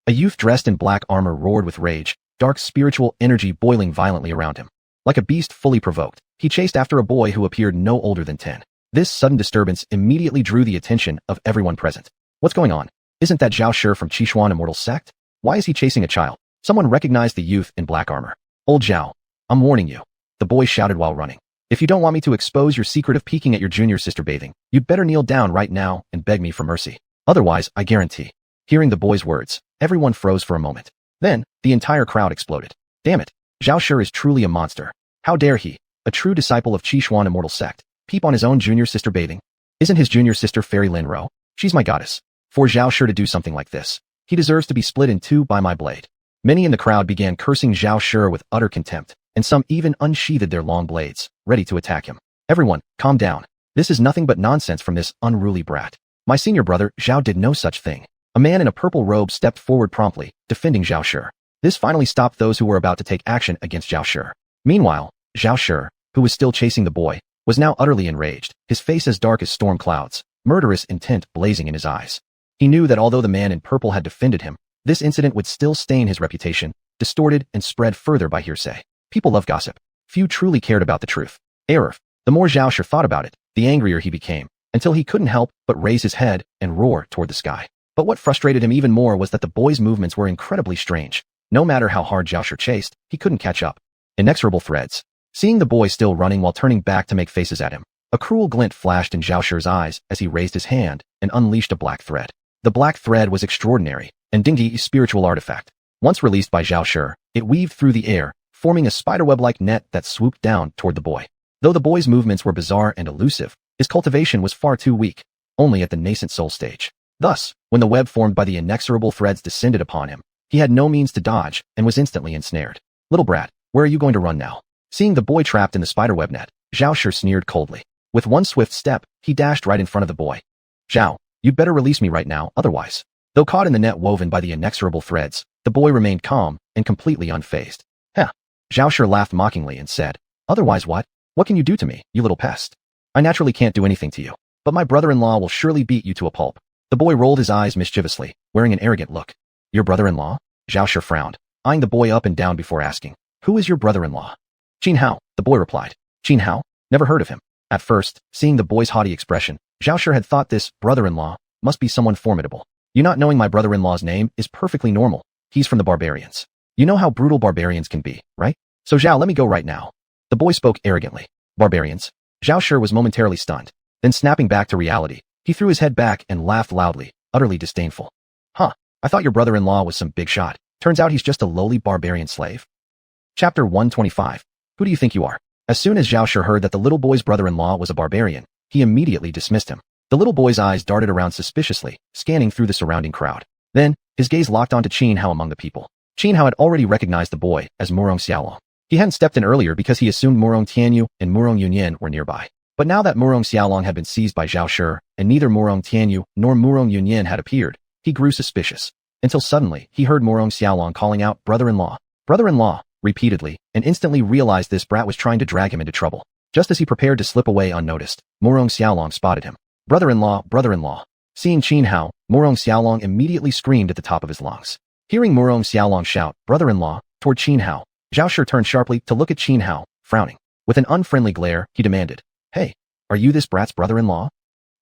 A youth dressed in black armor roared with rage, dark spiritual energy boiling violently around him. Like a beast fully provoked, he chased after a boy who appeared no older than 10. This sudden disturbance immediately drew the attention of everyone present. What's going on? Isn't that Zhao Shi from xiuxian Immortal sect? Why is he chasing a child? Someone recognized the youth in black armor. Old Zhao, I'm warning you, the boy shouted while running. If you don't want me to expose your secret of peeking at your junior sister bathing, you'd better kneel down right now and beg me for mercy. Otherwise, I guarantee. Hearing the boy's words, everyone froze for a moment. Then, the entire crowd exploded. Damn it, Zhao Shi is truly a monster. How dare he, a true disciple of xiuxian Immortal sect, peep on his own junior sister bathing? Isn't his junior sister Fairy Lin Ro? She's my goddess. For Zhao Shi to do something like this, he deserves to be split in two by my blade. Many in the crowd began cursing Zhao Shi with utter contempt, and some even unsheathed their long blades, ready to attack him. Everyone, calm down. This is nothing but nonsense from this unruly brat. My senior brother, Zhao, did no such thing. A man in a purple robe stepped forward promptly, defending Zhao Shi. This finally stopped those who were about to take action against Zhao Shi. Meanwhile, Zhao Shi, who was still chasing the boy, was now utterly enraged, his face as dark as storm clouds, murderous intent blazing in his eyes. He knew that although the man in purple had defended him, this incident would still stain his reputation, distorted and spread further by hearsay. People love gossip. Few truly cared about the truth. The more Zhao Shi thought about it, the angrier he became, until he couldn't help but raise his head and roar toward the sky. But what frustrated him even more was that the boy's movements were incredibly strange. No matter how hard Zhao Shi chased, he couldn't catch up. Inexorable threads. Seeing the boy still running while turning back to make faces at him, a cruel glint flashed in Zhao Shi's eyes as he raised his hand and unleashed a black thread. The black thread was extraordinary, and dingy spiritual artifact. Once released by Zhao Shi, it weaved through the air, forming a spiderweb-like net that swooped down toward the boy. Though the boy's movements were bizarre and elusive, his cultivation was far too weak, only at the nascent soul stage. Thus, when the web formed by the inexorable threads descended upon him, he had no means to dodge and was instantly ensnared. Little brat, where are you going to run now? Seeing the boy trapped in the spiderweb net, Zhao Shi sneered coldly. With one swift step, he dashed right in front of the boy. Zhao, you'd better release me right now, otherwise. Though caught in the net woven by the inexorable threads, the boy remained calm and completely unfazed. Heh. Zhao Shi laughed mockingly and said, otherwise what? What can you do to me, you little pest? I naturally can't do anything to you, but my brother-in-law will surely beat you to a pulp. The boy rolled his eyes mischievously, wearing an arrogant look. Your brother-in-law? Zhao Shi frowned, eyeing the boy up and down before asking, who is your brother-in-law? Xianhua, the boy replied. Xianhua? Never heard of him. At first, seeing the boy's haughty expression, Zhao Shi had thought this brother-in-law must be someone formidable. You not knowing my brother-in-law's name is perfectly normal. He's from the barbarians. You know how brutal barbarians can be, right? So Zhao, let me go right now. The boy spoke arrogantly. Barbarians? Zhao Shi was momentarily stunned. Then snapping back to reality, he threw his head back and laughed loudly, utterly disdainful. Huh, I thought your brother-in-law was some big shot. Turns out he's just a lowly barbarian slave. Chapter 125. Who do you think you are? As soon as Zhao Shi heard that the little boy's brother-in-law was a barbarian, he immediately dismissed him. The little boy's eyes darted around suspiciously, scanning through the surrounding crowd. Then, his gaze locked onto Xianhua among the people. Xianhua had already recognized the boy as Murong Xiaolong. He hadn't stepped in earlier because he assumed Murong Tianyu and Murong Yunyan were nearby. But now that Murong Xiaolong had been seized by Zhao Shi, and neither Murong Tianyu nor Murong Yunyan had appeared, he grew suspicious. Until suddenly, he heard Murong Xiaolong calling out, brother-in-law, brother-in-law, repeatedly, and instantly realized this brat was trying to drag him into trouble. Just as he prepared to slip away unnoticed, Murong Xiaolong spotted him. Brother-in-law, brother-in-law. Seeing Xianhua, Murong Xiaolong immediately screamed at the top of his lungs. Hearing Murong Xiaolong shout, brother-in-law, toward Xianhua, Zhao Shi turned sharply to look at Xianhua, frowning. With an unfriendly glare, he demanded, hey, are you this brat's brother-in-law?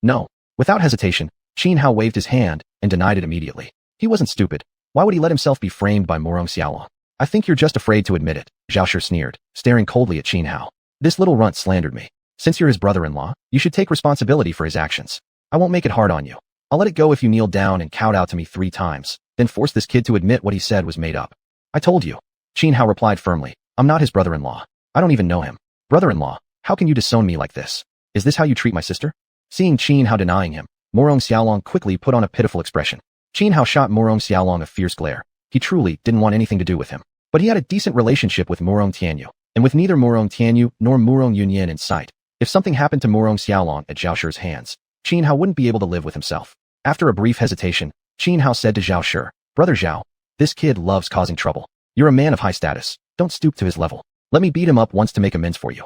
No. Without hesitation, Xianhao waved his hand and denied it immediately. He wasn't stupid. Why would he let himself be framed by xiaolong? I think you're just afraid to admit it, Xiaoshi sneered, staring coldly at Xianhao. This little runt slandered me. Since you're his brother-in-law, you should take responsibility for his actions. I won't make it hard on you. I'll let it go if you kneel down and kowtow to me 3 times, then force this kid to admit what he said was made up. I told you. Xianhao replied firmly. I'm not his brother-in-law. I don't even know him. Brother-in-law, how can you disown me like this? Is this how you treat my sister? Seeing Xianhao denying him, xiaolong quickly put on a pitiful expression. Xianhao shot xiaolong a fierce glare. He truly didn't want anything to do with him. But he had a decent relationship with Tianyu, and with neither Tianyu nor Yunyan in sight, if something happened to xiaolong at Zhao Shi's hands, Xianhao wouldn't be able to live with himself. After a brief hesitation, Xianhao said to Zhao Shi, Brother Zhao, this kid loves causing trouble. You're a man of high status. Don't stoop to his level. Let me beat him up once to make amends for you.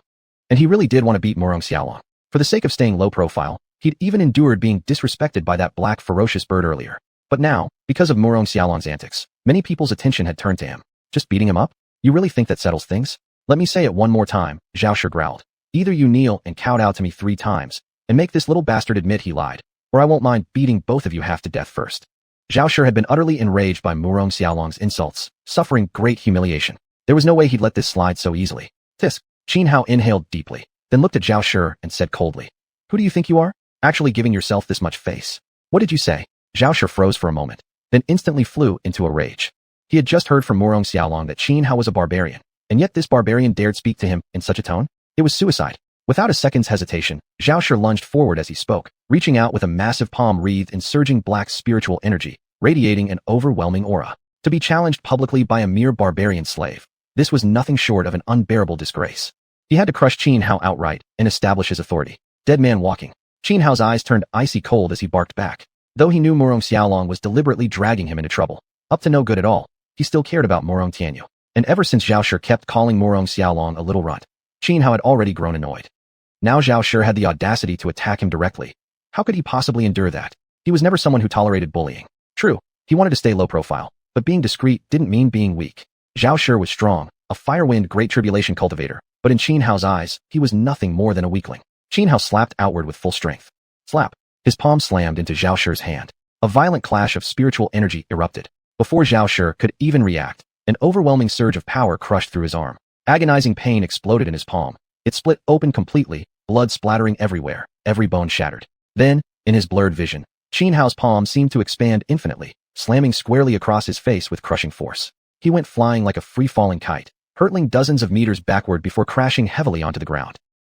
And he really did want to beat xiaolong. For the sake of staying low profile, he'd even endured being disrespected by that black ferocious bird earlier. But now, because of xiaolong's antics, many people's attention had turned to him. Just beating him up? You really think that settles things? Let me say it one more time, Zhao Shi growled. Either you kneel and kowtow to me 3 times, and make this little bastard admit he lied, or I won't mind beating both of you half to death first. Zhao Shi had been utterly enraged by xiaolong's insults, suffering great humiliation. There was no way he'd let this slide so easily. Tisk. Xianhao inhaled deeply, then looked at Zhao Shi and said coldly, Who do you think you are? Actually giving yourself this much face? What did you say? Zhao Shi froze for a moment, then instantly flew into a rage. He had just heard from xiaolong that Xianhao was a barbarian, and yet this barbarian dared speak to him in such a tone? It was suicide. Without a second's hesitation, Zhao Shi lunged forward as he spoke, reaching out with a massive palm wreathed in surging black spiritual energy, radiating an overwhelming aura. To be challenged publicly by a mere barbarian slave, this was nothing short of an unbearable disgrace. He had to crush Xianhao outright and establish his authority. Dead man walking. Xianhao's eyes turned icy cold as he barked back. Though he knew xiaolong was deliberately dragging him into trouble, up to no good at all, he still cared about Tianyu. And ever since Zhao Shi kept calling xiaolong a little runt, Xianhao had already grown annoyed. Now Zhao Shi had the audacity to attack him directly. How could he possibly endure that? He was never someone who tolerated bullying. True, he wanted to stay low profile, but being discreet didn't mean being weak. Zhao Shi was strong, a firewind great tribulation cultivator, but in Xianhao's eyes, he was nothing more than a weakling. Xianhao slapped outward with full strength. Slap. His palm slammed into Zhao Shi's hand. A violent clash of spiritual energy erupted. Before Zhao Shi could even react, an overwhelming surge of power crushed through his arm. Agonizing pain exploded in his palm. It split open completely, blood splattering everywhere, every bone shattered. Then, in his blurred vision, Xianhao's palm seemed to expand infinitely, slamming squarely across his face with crushing force. He went flying like a free-falling kite, hurtling dozens of meters backward before crashing heavily onto the ground.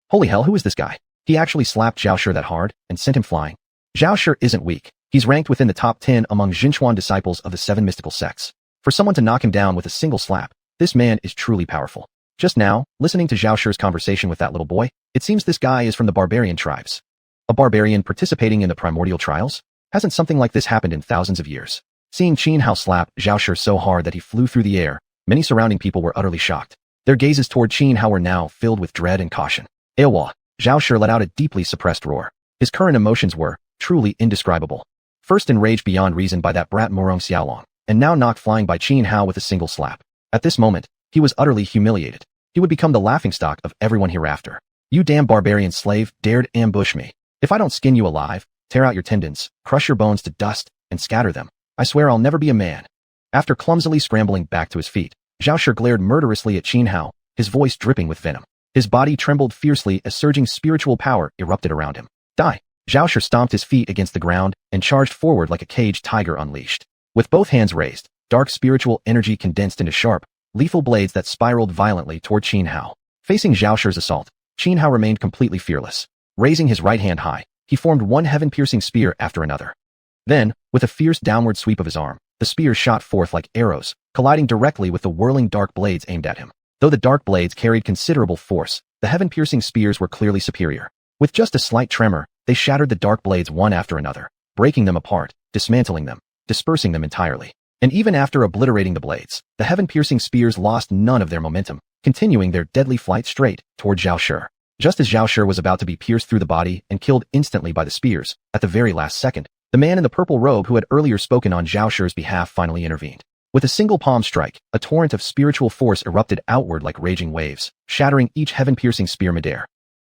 Holy hell, who is this guy? He actually slapped Zhao Shi that hard and sent him flying. Zhao Shi isn't weak. He's ranked within the top 10 among xuanhuan disciples of the 7 mystical sects. For someone to knock him down with a single slap, this man is truly powerful. Just now, listening to Zhao Shi's conversation with that little boy, it seems this guy is from the barbarian tribes. A barbarian participating in the primordial trials? Hasn't something like this happened in thousands of years? Seeing Xianhao slap Zhao Shi so hard that he flew through the air, many surrounding people were utterly shocked. Their gazes toward Xianhao were now filled with dread and caution. Ewa! Zhao Shi let out a deeply suppressed roar. His current emotions were truly indescribable. First enraged beyond reason by that brat xiaolong, and now knocked flying by Xianhao with a single slap. At this moment, he was utterly humiliated. He would become the laughingstock of everyone hereafter. You damn barbarian slave dared ambush me. If I don't skin you alive, tear out your tendons, crush your bones to dust, and scatter them, I swear I'll never be a man. After clumsily scrambling back to his feet, Zhao Shi glared murderously at Xianhao, his voice dripping with venom. His body trembled fiercely as surging spiritual power erupted around him. Die! Zhao Shi stomped his feet against the ground and charged forward like a caged tiger unleashed. With both hands raised, dark spiritual energy condensed into sharp, lethal blades that spiraled violently toward Xianhao. Facing Zhao Shi's assault, Xianhao remained completely fearless. Raising his right hand high, he formed one heaven-piercing spear after another. Then, with a fierce downward sweep of his arm, the spears shot forth like arrows, colliding directly with the whirling dark blades aimed at him. Though the dark blades carried considerable force, the heaven-piercing spears were clearly superior. With just a slight tremor, they shattered the dark blades one after another, breaking them apart, dismantling them, dispersing them entirely. And even after obliterating the blades, the heaven-piercing spears lost none of their momentum, continuing their deadly flight straight toward Zhao Shi. Just as Zhao Shi was about to be pierced through the body and killed instantly by the spears, at the very last second, the man in the purple robe who had earlier spoken on Zhao Shi's behalf finally intervened. With a single palm strike, a torrent of spiritual force erupted outward like raging waves, shattering each heaven-piercing spear midair.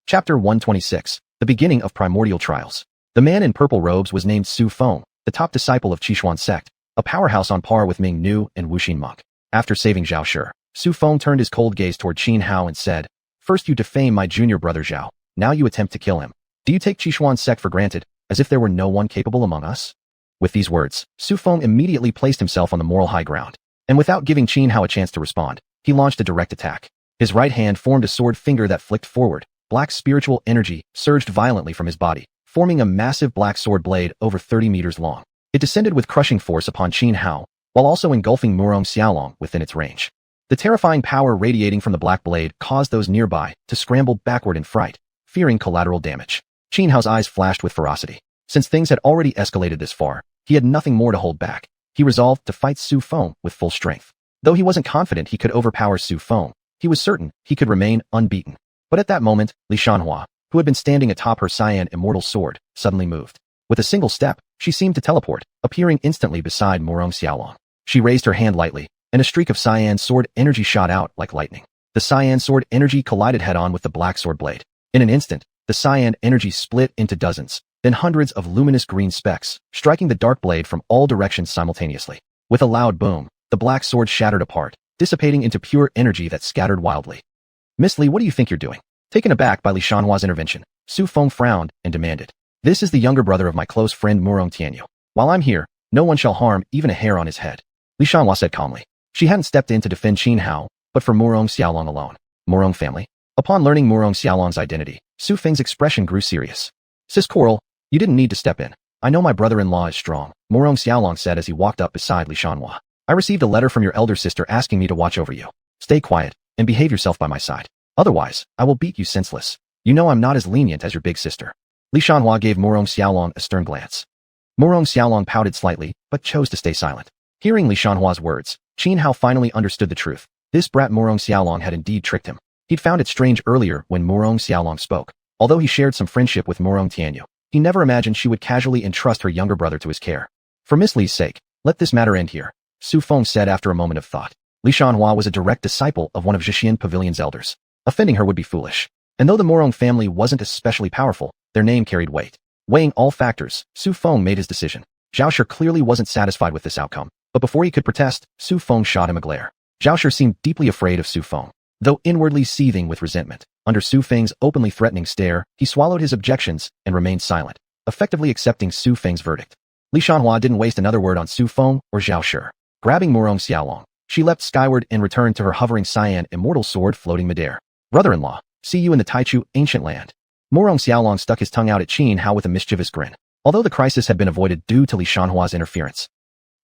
Chapter 126. The beginning of primordial trials. The man in purple robes was named Su Feng, the top disciple of Xiuxian sect, a powerhouse on par with Ming Nu and Wuxin monk. After saving Zhao Shi, Su Feng turned his cold gaze toward Qin Hao and said, "First you defame my junior brother Zhao, now you attempt to kill him. Do you take Xiuxian sect for granted, as if there were no one capable among us?" With these words, Su Feng immediately placed himself on the moral high ground, and without giving Qin Hao a chance to respond, he launched a direct attack. His right hand formed a sword finger that flicked forward. Black spiritual energy surged violently from his body, forming a massive black sword blade over 30 meters long. It descended with crushing force upon Qin Hao, while also engulfing Murong Xiaolong within its range. The terrifying power radiating from the black blade caused those nearby to scramble backward in fright, fearing collateral damage. Qin Hao's eyes flashed with ferocity. Since things had already escalated this far, he had nothing more to hold back. He resolved to fight Su Feng with full strength. Though he wasn't confident he could overpower Su Feng, he was certain he could remain unbeaten. But at that moment, xianxia, who had been standing atop her xian immortal sword, suddenly moved. With a single step, she seemed to teleport, appearing instantly beside Murong Xiaolong. She raised her hand lightly, and a streak of xian sword energy shot out like lightning. The xian sword energy collided head-on with the black sword blade. In an instant, the xian energy split into dozens, then hundreds of luminous green specks, striking the dark blade from all directions simultaneously. With a loud boom, the black sword shattered apart, dissipating into pure energy that scattered wildly. "Miss Li, what do you think you're doing?" Taken aback by Li Shanhua's intervention, Su Feng frowned and demanded, "This is the younger brother of my close friend Murong Tianyu. While I'm here, no one shall harm even a hair on his head." Li Shanhua said calmly. She hadn't stepped in to defend Qin Hao, but for Murong Xiaolong alone. Murong family? Upon learning Murong Xiaolong's identity, Su Feng's expression grew serious. "Sis Coral, you didn't need to step in. I know my brother-in-law is strong," Murong Xiaolong said as he walked up beside Li Shanhua. "I received a letter from your elder sister asking me to watch over you. Stay quiet and behave yourself by my side. Otherwise, I will beat you senseless. You know I'm not as lenient as your big sister." Li Shanhua gave Murong Xiaolong a stern glance. Murong Xiaolong pouted slightly, but chose to stay silent. Hearing Li Shanhua's words, Qin Hao finally understood the truth. This brat Murong Xiaolong had indeed tricked him. He'd found it strange earlier when Murong Xiaolong spoke. Although he shared some friendship with Murong Tianyu, he never imagined she would casually entrust her younger brother to his care. "For Miss Li's sake, let this matter end here," Su Feng said after a moment of thought. Li Shanhua was a direct disciple of one of Xiuxian Pavilion's elders. Offending her would be foolish. And though the Murong family wasn't especially powerful, their name carried weight. Weighing all factors, Su Feng made his decision. Zhao Shi clearly wasn't satisfied with this outcome, but before he could protest, Su Feng shot him a glare. Zhao Shi seemed deeply afraid of Su Feng. Though inwardly seething with resentment, under Su Feng's openly threatening stare, he swallowed his objections and remained silent, effectively accepting Su Feng's verdict. Li Shanhua didn't waste another word on Su Feng or Zhao Shi. Grabbing Murong Xiaolong, she leapt skyward and returned to her hovering xian immortal sword floating midair. "Brother-in-law, see you in the Taichu ancient land." Murong Xiaolong stuck his tongue out at Qin Hao with a mischievous grin. Although the crisis had been avoided due to Li Shanhua's interference,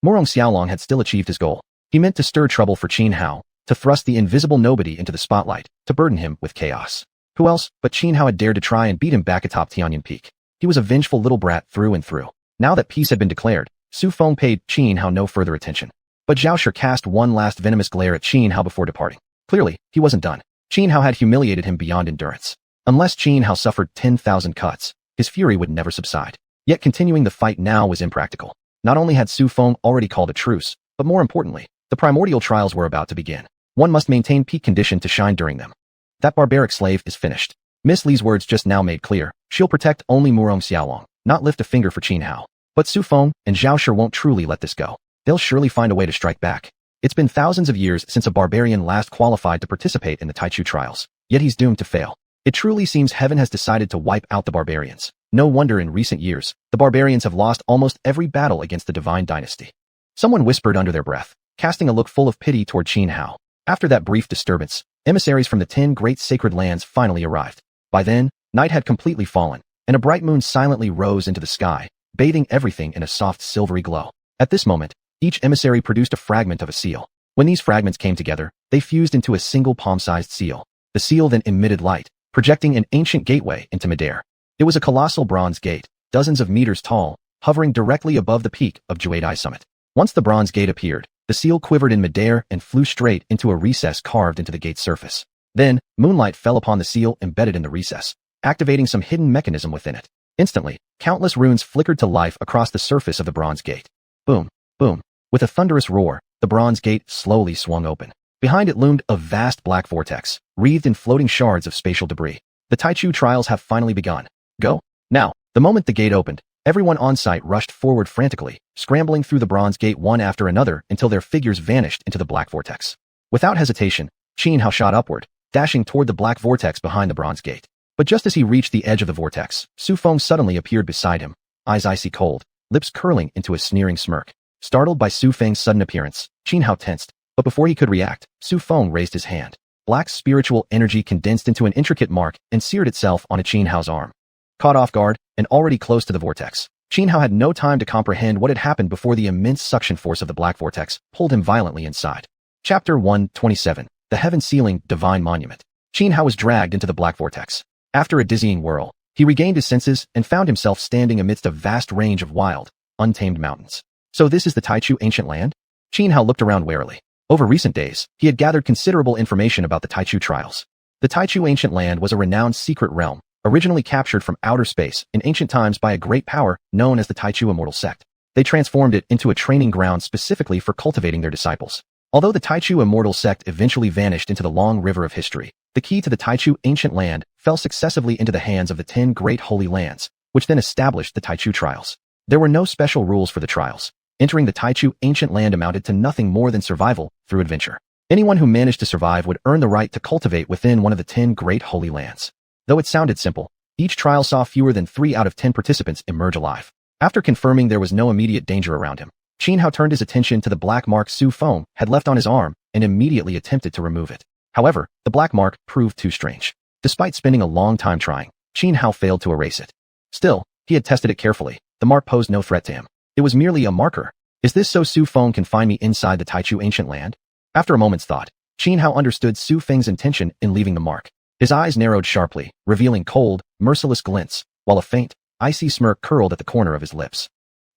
Murong Xiaolong had still achieved his goal. He meant to stir trouble for Qin Hao, to thrust the invisible nobody into the spotlight, to burden him with chaos. Who else but Qin Hao had dared to try and beat him back atop Tianyan Peak? He was a vengeful little brat through and through. Now that peace had been declared, Su Feng paid Qin Hao no further attention. But Zhao Shi cast one last venomous glare at Qin Hao before departing. Clearly, he wasn't done. Qin Hao had humiliated him beyond endurance. Unless Qin Hao suffered 10,000 cuts, his fury would never subside. Yet continuing the fight now was impractical. Not only had Su Feng already called a truce, but more importantly, the primordial trials were about to begin. One must maintain peak condition to shine during them. That barbaric slave is finished. Miss Li's words just now made clear, she'll protect only Murong Xiaolong, not lift a finger for Qin Hao. But Su Feng and Zhao Shi won't truly let this go. They'll surely find a way to strike back. It's been thousands of years since a barbarian last qualified to participate in the Taichu trials, yet he's doomed to fail. It truly seems heaven has decided to wipe out the barbarians. No wonder in recent years, the barbarians have lost almost every battle against the divine dynasty. Someone whispered under their breath, casting a look full of pity toward Qin Hao. After that brief disturbance, emissaries from the 10 great sacred lands finally arrived. By then, night had completely fallen, and a bright moon silently rose into the sky, bathing everything in a soft silvery glow. At this moment, each emissary produced a fragment of a seal. When these fragments came together, they fused into a single palm-sized seal. The seal then emitted light, projecting an ancient gateway into midair. It was a colossal bronze gate, dozens of meters tall, hovering directly above the peak of Juadai Summit. Once the bronze gate appeared, the seal quivered in midair and flew straight into a recess carved into the gate's surface. Then, moonlight fell upon the seal embedded in the recess, activating some hidden mechanism within it. Instantly, countless runes flickered to life across the surface of the bronze gate. Boom, boom. With a thunderous roar, the bronze gate slowly swung open. Behind it loomed a vast black vortex, wreathed in floating shards of spatial debris. The Taichu trials have finally begun. Go. Now. The moment the gate opened, everyone on site rushed forward frantically, scrambling through the bronze gate one after another until their figures vanished into the black vortex. Without hesitation, Xianhua shot upward, dashing toward the black vortex behind the bronze gate. But just as he reached the edge of the vortex, Su Feng suddenly appeared beside him, eyes icy cold, lips curling into a sneering smirk. Startled by Su Feng's sudden appearance, Xianhua tensed, but before he could react, Su Feng raised his hand. Black spiritual energy condensed into an intricate mark and seared itself on Xianhua's arm. Caught off guard, and already close to the vortex, Xianhua had no time to comprehend what had happened before the immense suction force of the black vortex pulled him violently inside. Chapter 127. The Heaven-Sealing Divine Monument. Xianhua was dragged into the black vortex. After a dizzying whirl, he regained his senses and found himself standing amidst a vast range of wild, untamed mountains. So this is the Taichu ancient land? Xianhua looked around warily. Over recent days, he had gathered considerable information about the Taichu trials. The Taichu ancient land was a renowned secret realm, originally captured from outer space in ancient times by a great power known as the Taichu immortal sect. They transformed it into a training ground specifically for cultivating their disciples. Although the Taichu immortal sect eventually vanished into the long river of history, the key to the Taichu ancient land fell successively into the hands of the 10 great holy lands, which then established the Taichu trials. There were no special rules for the trials. Entering the Taichu ancient land amounted to nothing more than survival through adventure. Anyone who managed to survive would earn the right to cultivate within one of the 10 great holy lands. Though it sounded simple, each trial saw fewer than 3 out of 10 participants emerge alive. After confirming there was no immediate danger around him, Xianhua turned his attention to the black mark Su Feng had left on his arm and immediately attempted to remove it. However, the black mark proved too strange. Despite spending a long time trying, Xianhua failed to erase it. Still, he had tested it carefully. The mark posed no threat to him. It was merely a marker. Is this so Su Feng can find me inside the Taichu ancient land? After a moment's thought, Xianhua understood Su Feng's intention in leaving the mark. His eyes narrowed sharply, revealing cold, merciless glints, while a faint, icy smirk curled at the corner of his lips.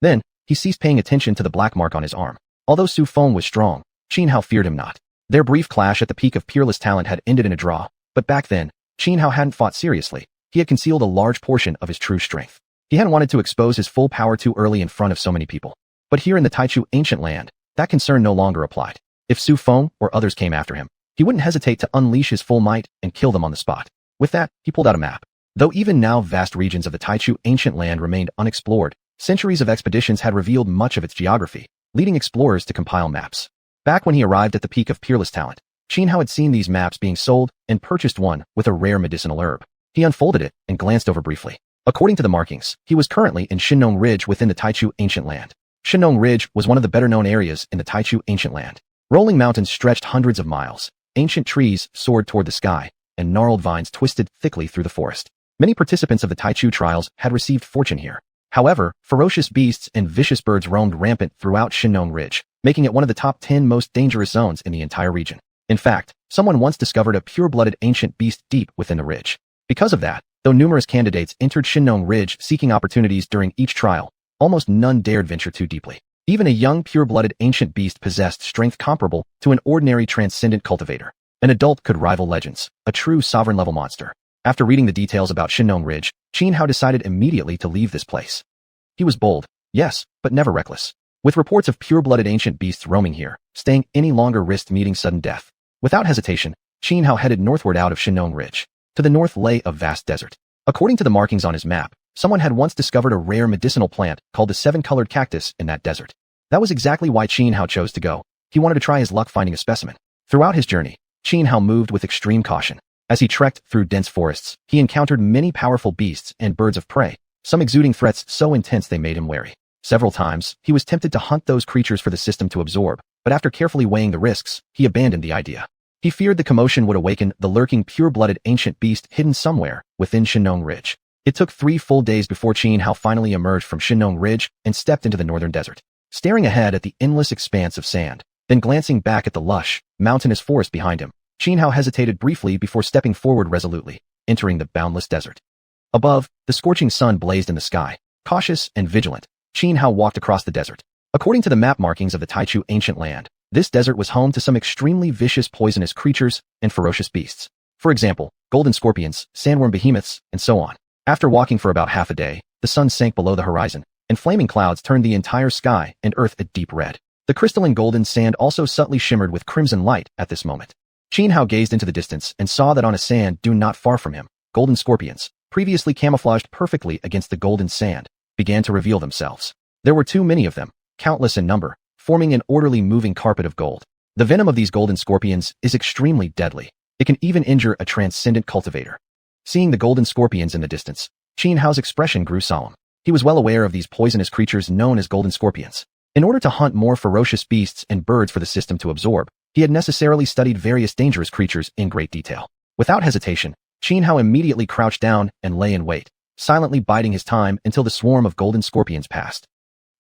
Then, he ceased paying attention to the black mark on his arm. Although Su Feng was strong, Xianhua feared him not. Their brief clash at the peak of peerless talent had ended in a draw, but back then, Xianhua hadn't fought seriously. He had concealed a large portion of his true strength. He hadn't wanted to expose his full power too early in front of so many people. But here in the Taichu ancient land, that concern no longer applied. If Su Feng or others came after him, he wouldn't hesitate to unleash his full might and kill them on the spot. With that, he pulled out a map. Though even now vast regions of the Taichu ancient land remained unexplored, centuries of expeditions had revealed much of its geography, leading explorers to compile maps. Back when he arrived at the peak of peerless talent, Xianhua had seen these maps being sold and purchased one with a rare medicinal herb. He unfolded it and glanced over briefly. According to the markings, he was currently in Xinnong Ridge within the Taichu ancient land. Xinnong Ridge was one of the better-known areas in the Taichu ancient land. Rolling mountains stretched hundreds of miles, ancient trees soared toward the sky, and gnarled vines twisted thickly through the forest. Many participants of the Taichu trials had received fortune here. However, ferocious beasts and vicious birds roamed rampant throughout Xinnong Ridge, making it one of the top 10 most dangerous zones in the entire region. In fact, someone once discovered a pure-blooded ancient beast deep within the ridge. Because of that, though numerous candidates entered Xinnong Ridge seeking opportunities during each trial, almost none dared venture too deeply. Even a young pure-blooded ancient beast possessed strength comparable to an ordinary transcendent cultivator. An adult could rival legends, a true sovereign-level monster. After reading the details about Xinnong Ridge, Xianhua decided immediately to leave this place. He was bold, yes, but never reckless. With reports of pure-blooded ancient beasts roaming here, staying any longer risked meeting sudden death. Without hesitation, Xianhua headed northward out of Xinnong Ridge. To the north lay a vast desert. According to the markings on his map, someone had once discovered a rare medicinal plant called the seven-colored cactus in that desert. That was exactly why Xianhua chose to go. He wanted to try his luck finding a specimen. Throughout his journey, Xianhua moved with extreme caution. As he trekked through dense forests, he encountered many powerful beasts and birds of prey, some exuding threats so intense they made him wary. Several times, he was tempted to hunt those creatures for the system to absorb, but after carefully weighing the risks, he abandoned the idea. He feared the commotion would awaken the lurking pure-blooded ancient beast hidden somewhere within Xinnong Ridge. It took 3 full days before Xianhua finally emerged from Xinnong Ridge and stepped into the northern desert. Staring ahead at the endless expanse of sand, then glancing back at the lush, mountainous forest behind him, Xianhua hesitated briefly before stepping forward resolutely, entering the boundless desert. Above, the scorching sun blazed in the sky. Cautious and vigilant, Xianhua walked across the desert. According to the map markings of the Taichu ancient land, this desert was home to some extremely vicious poisonous creatures and ferocious beasts. For example, golden scorpions, sandworm behemoths, and so on. After walking for about half a day, the sun sank below the horizon, and flaming clouds turned the entire sky and earth a deep red. The crystalline golden sand also subtly shimmered with crimson light at this moment. Xianhua gazed into the distance and saw that on a sand dune not far from him, golden scorpions, previously camouflaged perfectly against the golden sand, began to reveal themselves. There were too many of them, countless in number, forming an orderly moving carpet of gold. The venom of these golden scorpions is extremely deadly. It can even injure a transcendent cultivator. Seeing the golden scorpions in the distance, Xianhao's expression grew solemn. He was well aware of these poisonous creatures known as golden scorpions. In order to hunt more ferocious beasts and birds for the system to absorb, he had necessarily studied various dangerous creatures in great detail. Without hesitation, Xianhao immediately crouched down and lay in wait, silently biding his time until the swarm of golden scorpions passed.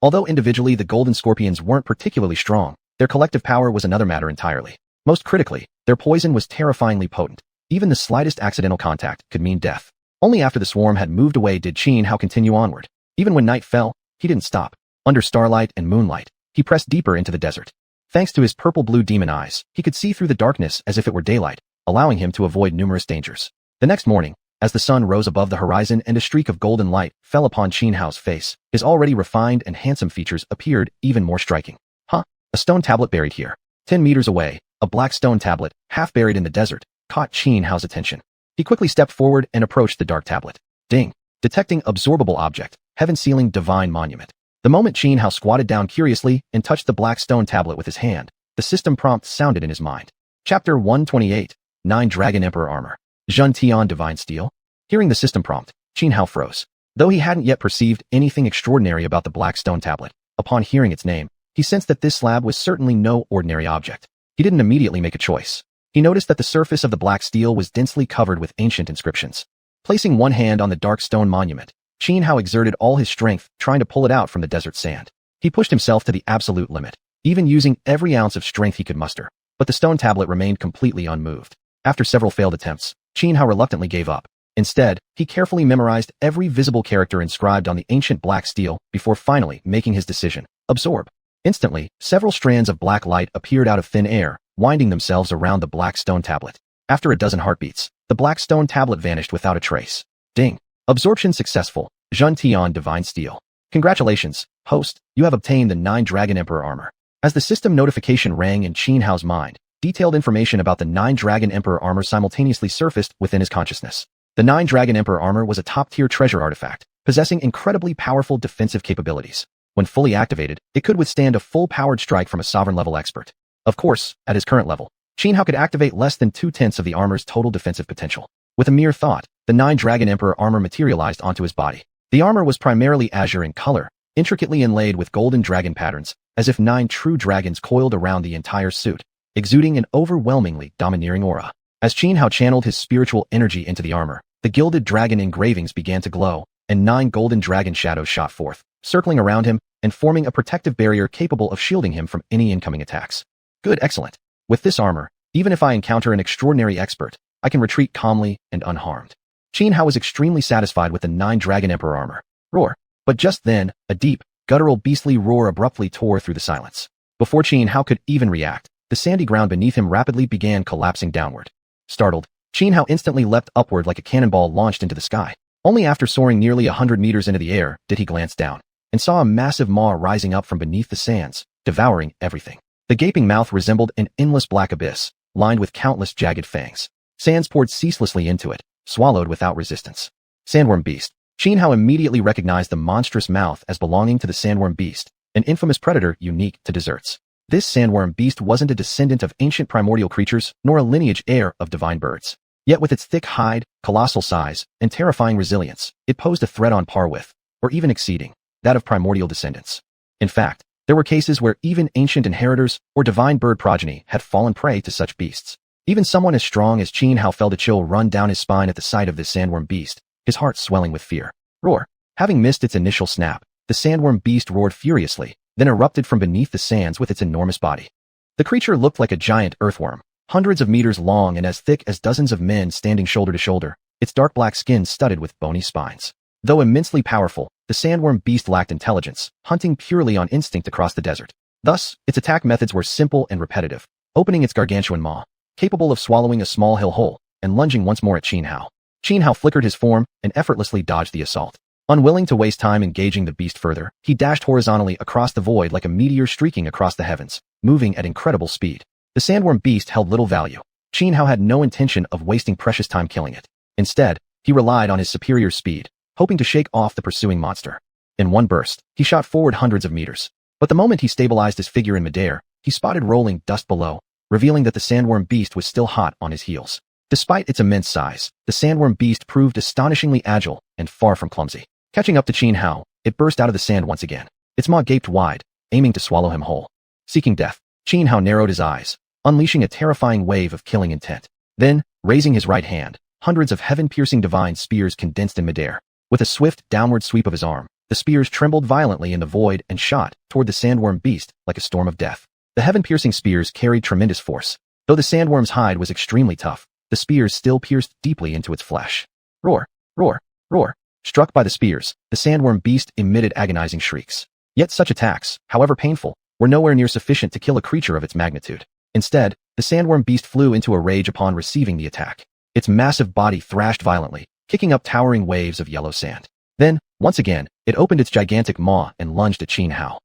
Although individually the golden scorpions weren't particularly strong, their collective power was another matter entirely. Most critically, their poison was terrifyingly potent. Even the slightest accidental contact could mean death. Only after the swarm had moved away did Xianhao continue onward. Even when night fell, he didn't stop. Under starlight and moonlight, he pressed deeper into the desert. Thanks to his purple-blue demon eyes, he could see through the darkness as if it were daylight, allowing him to avoid numerous dangers. The next morning, as the sun rose above the horizon and a streak of golden light fell upon Xianhao's face, his already refined and handsome features appeared even more striking. Huh? A stone tablet buried here. 10 meters away, a black stone tablet, half buried in the desert, caught Xianhao's attention. He quickly stepped forward and approached the dark tablet. Ding! Detecting absorbable object, heaven-sealing divine monument. The moment Xianhao squatted down curiously and touched the black stone tablet with his hand, the system prompt sounded in his mind. Chapter 128, 9 Dragon Emperor Armor. Xuanhuan Divine Steel. Hearing the system prompt, Xianhao froze. Though he hadn't yet perceived anything extraordinary about the black stone tablet, upon hearing its name, he sensed that this slab was certainly no ordinary object. He didn't immediately make a choice. He noticed that the surface of the black steel was densely covered with ancient inscriptions. Placing one hand on the dark stone monument, Xianhao exerted all his strength trying to pull it out from the desert sand. He pushed himself to the absolute limit, even using every ounce of strength he could muster. But the stone tablet remained completely unmoved. After several failed attempts, Xianhao reluctantly gave up. Instead, he carefully memorized every visible character inscribed on the ancient black steel before finally making his decision. Absorb. Instantly, several strands of black light appeared out of thin air, winding themselves around the black stone tablet. After a dozen heartbeats, the black stone tablet vanished without a trace. Ding! Absorption successful. Xuanhuan Divine Steel. Congratulations, host, you have obtained the 9 Dragon Emperor Armor. As the system notification rang in Xianhao's mind, detailed information about the 9 Dragon Emperor Armor simultaneously surfaced within his consciousness. The 9 Dragon Emperor Armor was a top-tier treasure artifact, possessing incredibly powerful defensive capabilities. When fully activated, it could withstand a full-powered strike from a sovereign-level expert. Of course, at his current level, Xianhao could activate less than 2/10 of the armor's total defensive potential. With a mere thought, the 9 Dragon Emperor Armor materialized onto his body. The armor was primarily azure in color, intricately inlaid with golden dragon patterns, as if 9 true dragons coiled around the entire suit, exuding an overwhelmingly domineering aura. As Xianhao channeled his spiritual energy into the armor, the gilded dragon engravings began to glow, and 9 golden dragon shadows shot forth, circling around him and forming a protective barrier capable of shielding him from any incoming attacks. Good, excellent. With this armor, even if I encounter an extraordinary expert, I can retreat calmly and unharmed. Xianhao was extremely satisfied with the 9 Dragon Emperor Armor. Roar. But just then, a deep, guttural beastly roar abruptly tore through the silence. Before Xianhao could even react, the sandy ground beneath him rapidly began collapsing downward. Startled, Xianhao instantly leapt upward like a cannonball launched into the sky. Only after soaring nearly 100 meters into the air did he glance down, and saw a massive maw rising up from beneath the sands, devouring everything. The gaping mouth resembled an endless black abyss, lined with countless jagged fangs. Sands poured ceaselessly into it, swallowed without resistance. Sandworm Beast. Xianhao immediately recognized the monstrous mouth as belonging to the Sandworm Beast, an infamous predator unique to deserts. This Sandworm Beast wasn't a descendant of ancient primordial creatures, nor a lineage heir of divine birds. Yet with its thick hide, colossal size, and terrifying resilience, it posed a threat on par with, or even exceeding, that of primordial descendants. In fact, there were cases where even ancient inheritors or divine bird progeny had fallen prey to such beasts. Even someone as strong as Xianhao felt a chill run down his spine at the sight of this Sandworm Beast, his heart swelling with fear. Roar. Having missed its initial snap, the Sandworm Beast roared furiously, then erupted from beneath the sands with its enormous body. The creature looked like a giant earthworm, hundreds of meters long and as thick as dozens of men standing shoulder to shoulder, its dark black skin studded with bony spines. Though immensely powerful, the Sandworm Beast lacked intelligence, hunting purely on instinct across the desert. Thus, its attack methods were simple and repetitive, opening its gargantuan maw, capable of swallowing a small hill whole, and lunging once more at Xianhao. Xianhao flickered his form and effortlessly dodged the assault. Unwilling to waste time engaging the beast further, he dashed horizontally across the void like a meteor streaking across the heavens, moving at incredible speed. The Sandworm Beast held little value. Xianhao had no intention of wasting precious time killing it. Instead, He relied on his superior speed, hoping to shake off the pursuing monster. In one burst, he shot forward hundreds of meters. But the moment he stabilized his figure in midair, he spotted rolling dust below, revealing that the sandworm beast was still hot on his heels. Despite its immense size, the sandworm beast proved astonishingly agile and far from clumsy. Catching up to Xianhuan, it burst out of the sand once again. Its maw gaped wide, aiming to swallow him whole. Seeking death, Xianhuan narrowed his eyes, unleashing a terrifying wave of killing intent. Then, raising his right hand, hundreds of heaven-piercing divine spears condensed in midair. With a swift downward sweep of his arm, the spears trembled violently in the void and shot toward the sandworm beast like a storm of death. The heaven-piercing spears carried tremendous force. Though the sandworm's hide was extremely tough, the spears still pierced deeply into its flesh. Roar, roar, roar. Struck by the spears, the sandworm beast emitted agonizing shrieks. Yet such attacks, however painful, were nowhere near sufficient to kill a creature of its magnitude. Instead, the sandworm beast flew into a rage upon receiving the attack. Its massive body thrashed violently, kicking up towering waves of yellow sand. Then, once again, it opened its gigantic maw and lunged at Xianhuan.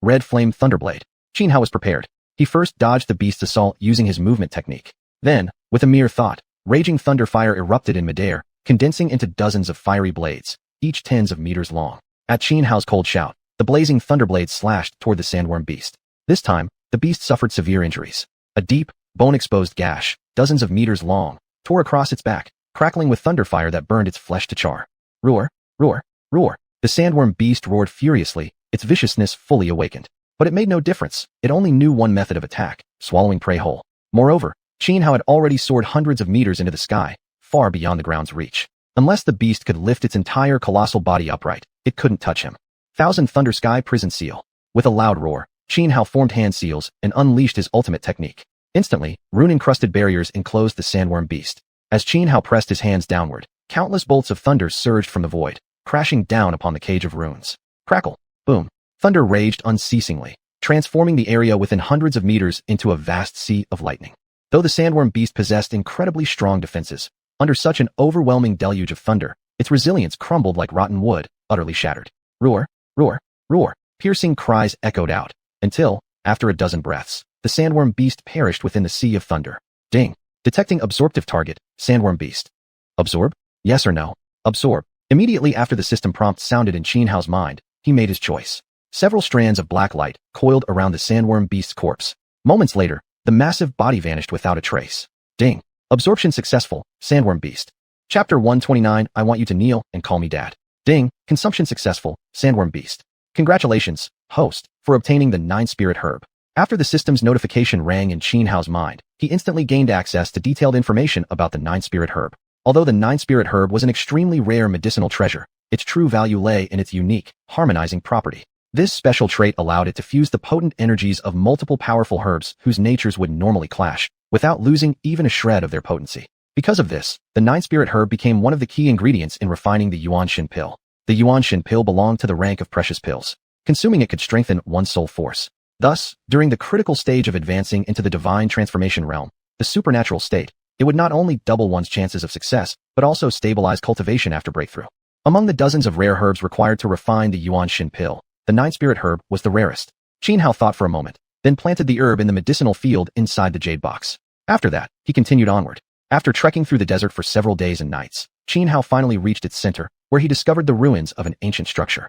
Red Flame Thunderblade. Xianhuan was prepared. He first dodged the beast's assault using his movement technique. Then, with a mere thought, raging thunder fire erupted in midair, condensing into dozens of fiery blades, each tens of meters long. At Xianhuan's cold shout, the blazing thunderblades slashed toward the sandworm beast. This time, the beast suffered severe injuries. A deep, bone-exposed gash, dozens of meters long, tore across its back, crackling with thunder fire that burned its flesh to char. Roar, roar, roar. The sandworm beast roared furiously, its viciousness fully awakened. But it made no difference. It only knew one method of attack, swallowing prey whole. Moreover, Xianhuan had already soared hundreds of meters into the sky, far beyond the ground's reach. Unless the beast could lift its entire colossal body upright, it couldn't touch him. Thousand Thunder Sky Prison Seal. With a loud roar, Xianhuan formed hand seals and unleashed his ultimate technique. Instantly, rune-encrusted barriers enclosed the sandworm beast. As Xianhuan pressed his hands downward, countless bolts of thunder surged from the void, crashing down upon the cage of runes. Crackle, boom. Thunder raged unceasingly, transforming the area within hundreds of meters into a vast sea of lightning. Though the sandworm beast possessed incredibly strong defenses, under such an overwhelming deluge of thunder, its resilience crumbled like rotten wood, utterly shattered. Roar, roar, roar. Piercing cries echoed out, until, after a dozen breaths, the sandworm beast perished within the sea of thunder. Ding. Detecting absorptive target, sandworm beast. Absorb? Yes or no? Absorb. Immediately after the system prompt sounded in Xianhuan's mind, he made his choice. Several strands of black light coiled around the sandworm beast's corpse. Moments later, the massive body vanished without a trace. Ding. Absorption successful, sandworm beast. Chapter 129, I want you to kneel and call me dad. Ding. Consumption successful, sandworm beast. Congratulations, host, for obtaining the 9-spirit herb. After the system's notification rang in Xianhuan's mind, he instantly gained access to detailed information about the 9-spirit herb. Although the 9-spirit herb was an extremely rare medicinal treasure, its true value lay in its unique, harmonizing property. This special trait allowed it to fuse the potent energies of multiple powerful herbs whose natures would normally clash, without losing even a shred of their potency. Because of this, the 9-spirit herb became one of the key ingredients in refining the xuanhuan pill. The xuanhuan pill belonged to the rank of precious pills. Consuming it could strengthen one's soul force. Thus, during the critical stage of advancing into the divine transformation realm, the supernatural state, it would not only double one's chances of success, but also stabilize cultivation after breakthrough. Among the dozens of rare herbs required to refine the xuanhuan pill, the 9-spirit herb was the rarest. Xianhuan thought for a moment, then planted the herb in the medicinal field inside the jade box. After that, he continued onward. After trekking through the desert for several days and nights, Xianhuan finally reached its center, where he discovered the ruins of an ancient structure.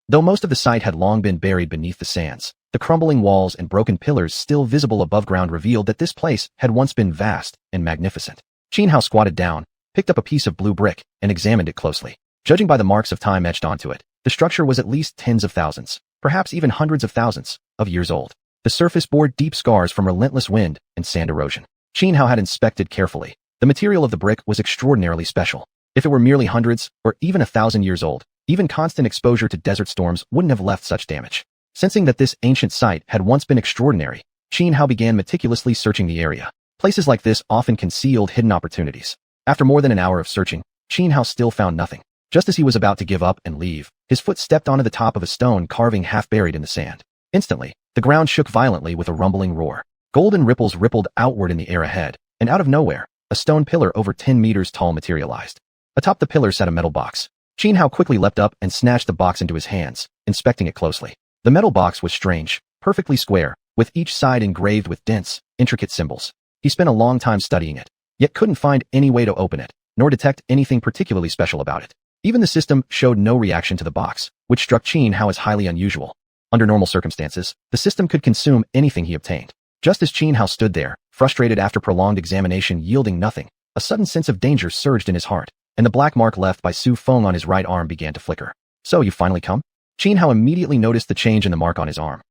Though most of the site had long been buried beneath the sands, the crumbling walls and broken pillars still visible above ground revealed that this place had once been vast and magnificent. Xianhuan squatted down, picked up a piece of blue brick, and examined it closely. Judging by the marks of time etched onto it, the structure was at least tens of thousands, perhaps even hundreds of thousands, of years old. The surface bore deep scars from relentless wind and sand erosion. Xianhuan had inspected carefully. The material of the brick was extraordinarily special. If it were merely hundreds, or even 1,000 years old, even constant exposure to desert storms wouldn't have left such damage. Sensing that this ancient site had once been extraordinary, Xianhuan began meticulously searching the area. Places like this often concealed hidden opportunities. After more than an hour of searching, Xianhuan still found nothing. Just as he was about to give up and leave, his foot stepped onto the top of a stone carving half buried in the sand. Instantly, the ground shook violently with a rumbling roar. Golden ripples rippled outward in the air ahead, and out of nowhere, a stone pillar over 10 meters tall materialized. Atop the pillar sat a metal box. Xianhuan quickly leapt up and snatched the box into his hands, inspecting it closely. The metal box was strange, perfectly square, with each side engraved with dense, intricate symbols. He spent a long time studying it, yet couldn't find any way to open it. nor detect anything particularly special about it. Even the system showed no reaction to the box, which struck Xianhao as highly unusual. Under normal circumstances, the system could consume anything he obtained. Just as Xianhao stood there, frustrated after prolonged examination yielding nothing, a sudden sense of danger surged in his heart, and the black mark left by Su Feng on his right arm began to flicker. So you finally come? Xianhao immediately noticed the change in the mark on his arm.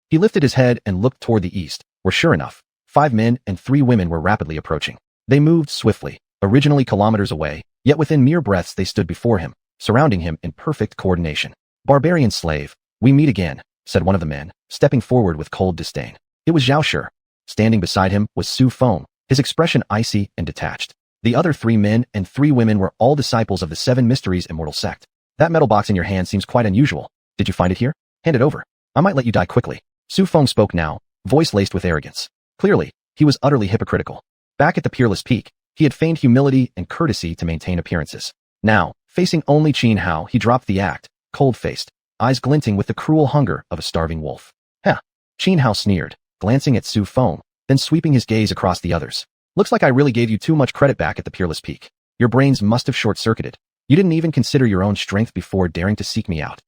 He lifted his head and looked toward the east, where sure enough, 5 men and 3 women were rapidly approaching. They moved swiftly, originally kilometers away, yet within mere breaths they stood before him, surrounding him in perfect coordination. Barbarian slave, we meet again, said one of the men, stepping forward with cold disdain. It was xiuxian. Standing beside him was Su Feng, his expression icy and detached. The other 3 men and 3 women were all disciples of the 7 Mysteries Immortal sect. That metal box in your hand seems quite unusual. Did you find it here? Hand it over. I might let you die quickly. Su Feng spoke now, voice laced with arrogance. Clearly, he was utterly hypocritical. Back at the Peerless Peak, he had feigned humility and courtesy to maintain appearances. Now, facing only Xianhao, he dropped the act, cold-faced, eyes glinting with the cruel hunger of a starving wolf. Heh. Xianhao sneered, glancing at Su Feng, then sweeping his gaze across the others. Looks like I really gave you too much credit back at the Peerless Peak. Your brains must have short-circuited. You didn't even consider your own strength before daring to seek me out.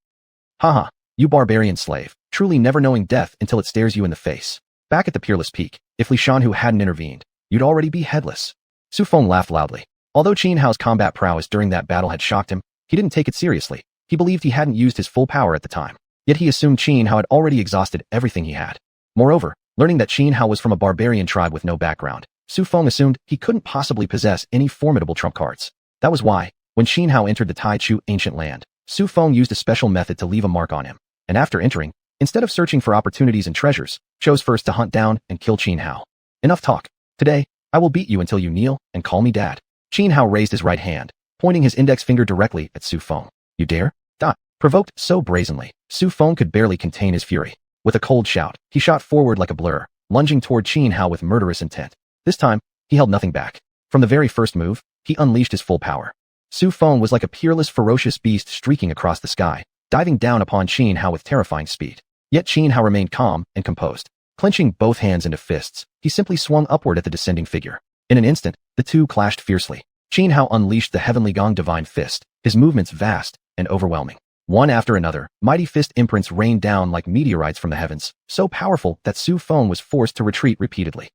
Haha, you barbarian slave, truly never knowing death until it stares you in the face. Back at the Peerless Peak, if Li Shanhu hadn't intervened, you'd already be headless. Su Feng laughed loudly. Although Xianhao's combat prowess during that battle had shocked him, he didn't take it seriously. He believed he hadn't used his full power at the time. Yet he assumed Xianhao had already exhausted everything he had. Moreover, learning that Xianhao was from a barbarian tribe with no background, Su Feng assumed he couldn't possibly possess any formidable trump cards. That was why, when Xianhao entered the Taichu ancient land, Su Feng used a special method to leave a mark on him, and after entering, instead of searching for opportunities and treasures, chose first to hunt down and kill Xianhao. Enough talk. Today, I will beat you until you kneel and call me dad. Xianhao raised his right hand, pointing his index finger directly at Su Feng. You dare? Provoked so brazenly, Su Feng could barely contain his fury. With a cold shout, he shot forward like a blur, lunging toward Xianhao with murderous intent. This time, he held nothing back. From the very first move, he unleashed his full power. Su Feng was like a peerless, ferocious beast streaking across the sky, diving down upon Xianhao with terrifying speed. Yet Xianhao remained calm and composed. Clenching both hands into fists, he simply swung upward at the descending figure. In an instant, the two clashed fiercely. Xianhao unleashed the heavenly gong divine fist, his movements vast and overwhelming. One after another, mighty fist imprints rained down like meteorites from the heavens, so powerful that Su Feng was forced to retreat repeatedly.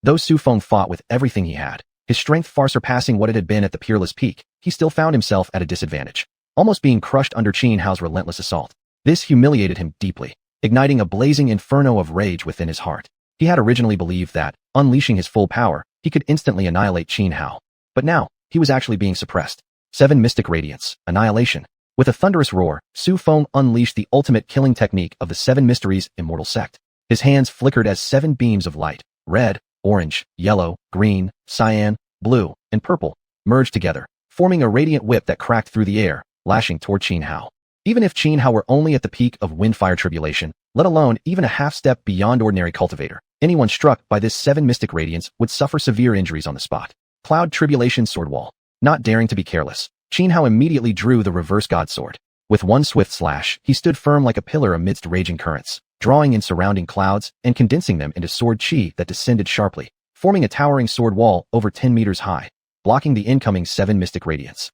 Though Su Feng fought with everything he had, his strength far surpassing what it had been at the Peerless Peak, he still found himself at a disadvantage, almost being crushed under Xianhao's relentless assault. This humiliated him deeply, igniting a blazing inferno of rage within his heart. He had originally believed that, unleashing his full power, he could instantly annihilate Xianhao. But now, he was actually being suppressed. 7 Mystic Radiance, Annihilation. With a thunderous roar, Su Feng unleashed the ultimate killing technique of the 7 Mysteries Immortal sect. His hands flickered as 7 beams of light, red, orange, yellow, green, cyan, blue, and purple, merged together, forming a radiant whip that cracked through the air, lashing toward Xianhao. Even if Xianhao were only at the peak of windfire tribulation, let alone even a half-step beyond ordinary cultivator, anyone struck by this 7 Mystic Radiance would suffer severe injuries on the spot. Cloud Tribulation Sword Wall. Not daring to be careless, Xianhao immediately drew the reverse god sword. With one swift slash, he stood firm like a pillar amidst raging currents, drawing in surrounding clouds and condensing them into sword chi that descended sharply, forming a towering sword wall over 10 meters high, blocking the incoming 7 Mystic Radiance.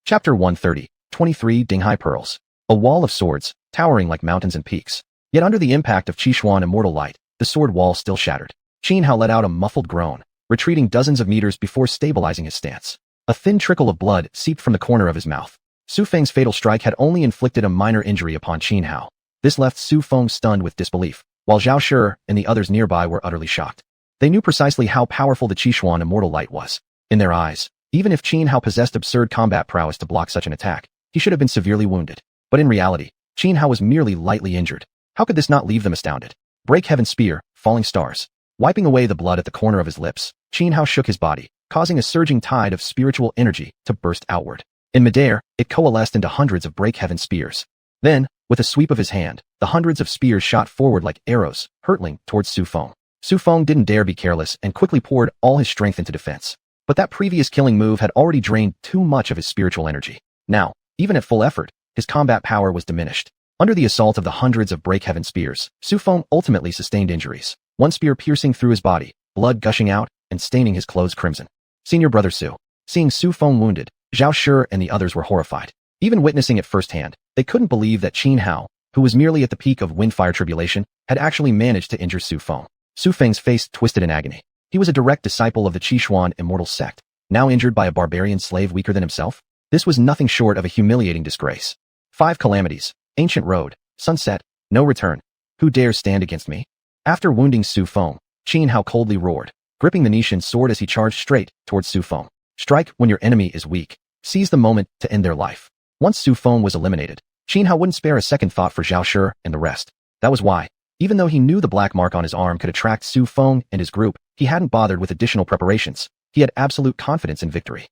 Chapter 130, 23 Dinghai Pearls. A wall of swords, towering like mountains and peaks. Yet under the impact of Xiuxian immortal light, the sword wall still shattered. Xianhao let out a muffled groan, retreating dozens of meters before stabilizing his stance. A thin trickle of blood seeped from the corner of his mouth. Su Feng's fatal strike had only inflicted a minor injury upon Xianhao. This left Su Feng stunned with disbelief, while Zhao Shi and the others nearby were utterly shocked. They knew precisely how powerful the Xiuxian immortal light was. In their eyes, even if Xianhao possessed absurd combat prowess to block such an attack, he should have been severely wounded. But in reality, Xianhao was merely lightly injured. How could this not leave them astounded? Break Heaven Spear, Falling Stars. Wiping away the blood at the corner of his lips, Xianhao shook his body, causing a surging tide of spiritual energy to burst outward. In midair, it coalesced into hundreds of Break Heaven spears. Then, with a sweep of his hand, the hundreds of spears shot forward like arrows, hurtling towards Su Feng. Su Feng didn't dare be careless and quickly poured all his strength into defense. But that previous killing move had already drained too much of his spiritual energy. Now, even at full effort, his combat power was diminished. Under the assault of the hundreds of Break Heaven spears, Su Feng ultimately sustained injuries. One spear piercing through his body, blood gushing out and staining his clothes crimson. Senior Brother Su. Seeing Su Feng wounded, Zhao Shi and the others were horrified. Even witnessing it firsthand, they couldn't believe that Qin Hao, who was merely at the peak of windfire tribulation, had actually managed to injure Su Feng. Su Feng's face twisted in agony. He was a direct disciple of the xiuxian immortal sect, now injured by a barbarian slave weaker than himself. This was nothing short of a humiliating disgrace. 5 calamities, ancient road, sunset, no return. Who dares stand against me? After wounding Su Feng, Qin Hao coldly roared, gripping the Nishan sword as he charged straight towards Su Feng. Strike when your enemy is weak. Seize the moment to end their life. Once Su Feng was eliminated, Qin Hao wouldn't spare a second thought for Zhao Shi and the rest. That was why, even though he knew the black mark on his arm could attract Su Feng and his group, he hadn't bothered with additional preparations. He had absolute confidence in victory.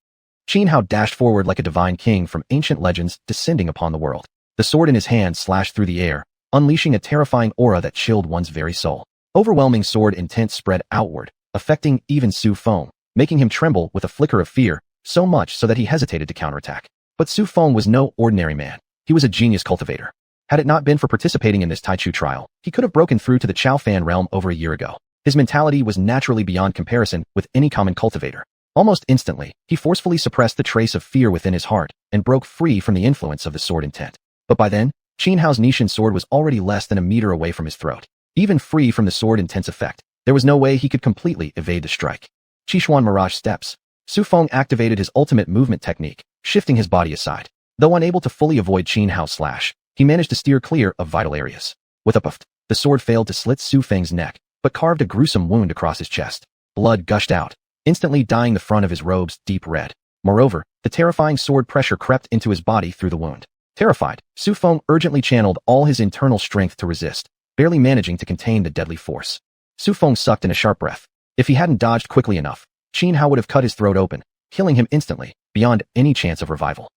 Qin Hao dashed forward like a divine king from ancient legends descending upon the world. The sword in his hand slashed through the air, unleashing a terrifying aura that chilled one's very soul. Overwhelming sword intent spread outward, affecting even Su Feng, making him tremble with a flicker of fear, so much so that he hesitated to counterattack. But Su Feng was no ordinary man. He was a genius cultivator. Had it not been for participating in this Taichu trial, he could have broken through to the Xiaofan realm over a year ago. His mentality was naturally beyond comparison with any common cultivator. Almost instantly, he forcefully suppressed the trace of fear within his heart and broke free from the influence of the sword intent. But by then, Qin Hao's Nishan sword was already less than a meter away from his throat. Even free from the sword intent's effect, there was no way he could completely evade the strike. Xiuxian Mirage steps. Su Feng activated his ultimate movement technique, shifting his body aside. Though unable to fully avoid Qin Hao's slash, he managed to steer clear of vital areas. With a puff, the sword failed to slit Su Feng's neck, but carved a gruesome wound across his chest. Blood gushed out, instantly dyeing the front of his robes deep red. Moreover, the terrifying sword pressure crept into his body through the wound. Terrified, Su Feng urgently channeled all his internal strength to resist, barely managing to contain the deadly force. Su Feng sucked in a sharp breath. If he hadn't dodged quickly enough, Qin Hao would have cut his throat open, killing him instantly, beyond any chance of revival.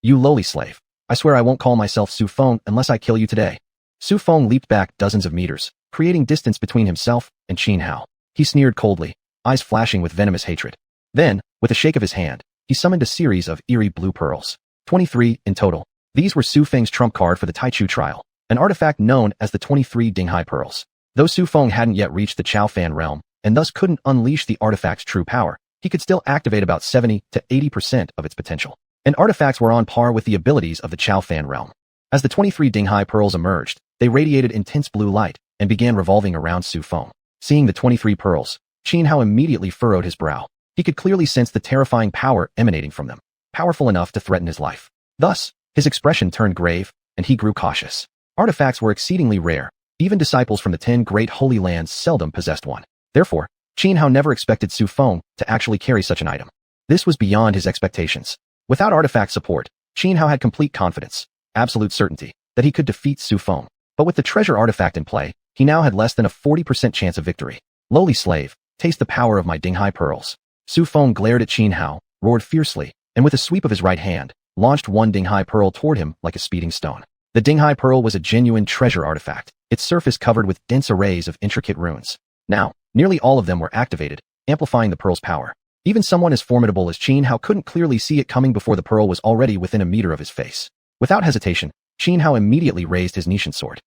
You lowly slave. I swear I won't call myself Su Feng unless I kill you today. Su Feng leaped back dozens of meters, creating distance between himself and Qin Hao. He sneered coldly, eyes flashing with venomous hatred. Then, with a shake of his hand, he summoned a series of eerie blue pearls. 23 in total. These were Su Feng's trump card for the Taichu trial, an artifact known as the 23 Dinghai Pearls. Though Su Feng hadn't yet reached the Xiaofan realm, and thus couldn't unleash the artifact's true power, he could still activate about 70 to 80% of its potential. And artifacts were on par with the abilities of the Xiaofan realm. As the 23 Dinghai Pearls emerged, they radiated intense blue light and began revolving around Su Feng. Seeing the 23 pearls, Qin Hao immediately furrowed his brow. He could clearly sense the terrifying power emanating from them, powerful enough to threaten his life. Thus, his expression turned grave, and he grew cautious. Artifacts were exceedingly rare. Even disciples from the 10 great holy lands seldom possessed one. Therefore, Qin Hao never expected Su Feng to actually carry such an item. This was beyond his expectations. Without artifact support, Qin Hao had complete confidence, absolute certainty, that he could defeat Su Feng. But with the treasure artifact in play, he now had less than a 40% chance of victory. Lowly slave, taste the power of my Dinghai Pearls. Su Feng glared at Qin Hao, roared fiercely, and with a sweep of his right hand, launched one Dinghai Pearl toward him like a speeding stone. The Dinghai Pearl was a genuine treasure artifact, its surface covered with dense arrays of intricate runes. Now, nearly all of them were activated, amplifying the pearl's power. Even someone as formidable as Qin Hao couldn't clearly see it coming before the pearl was already within a meter of his face. Without hesitation, Qin Hao immediately raised his Nishan sword.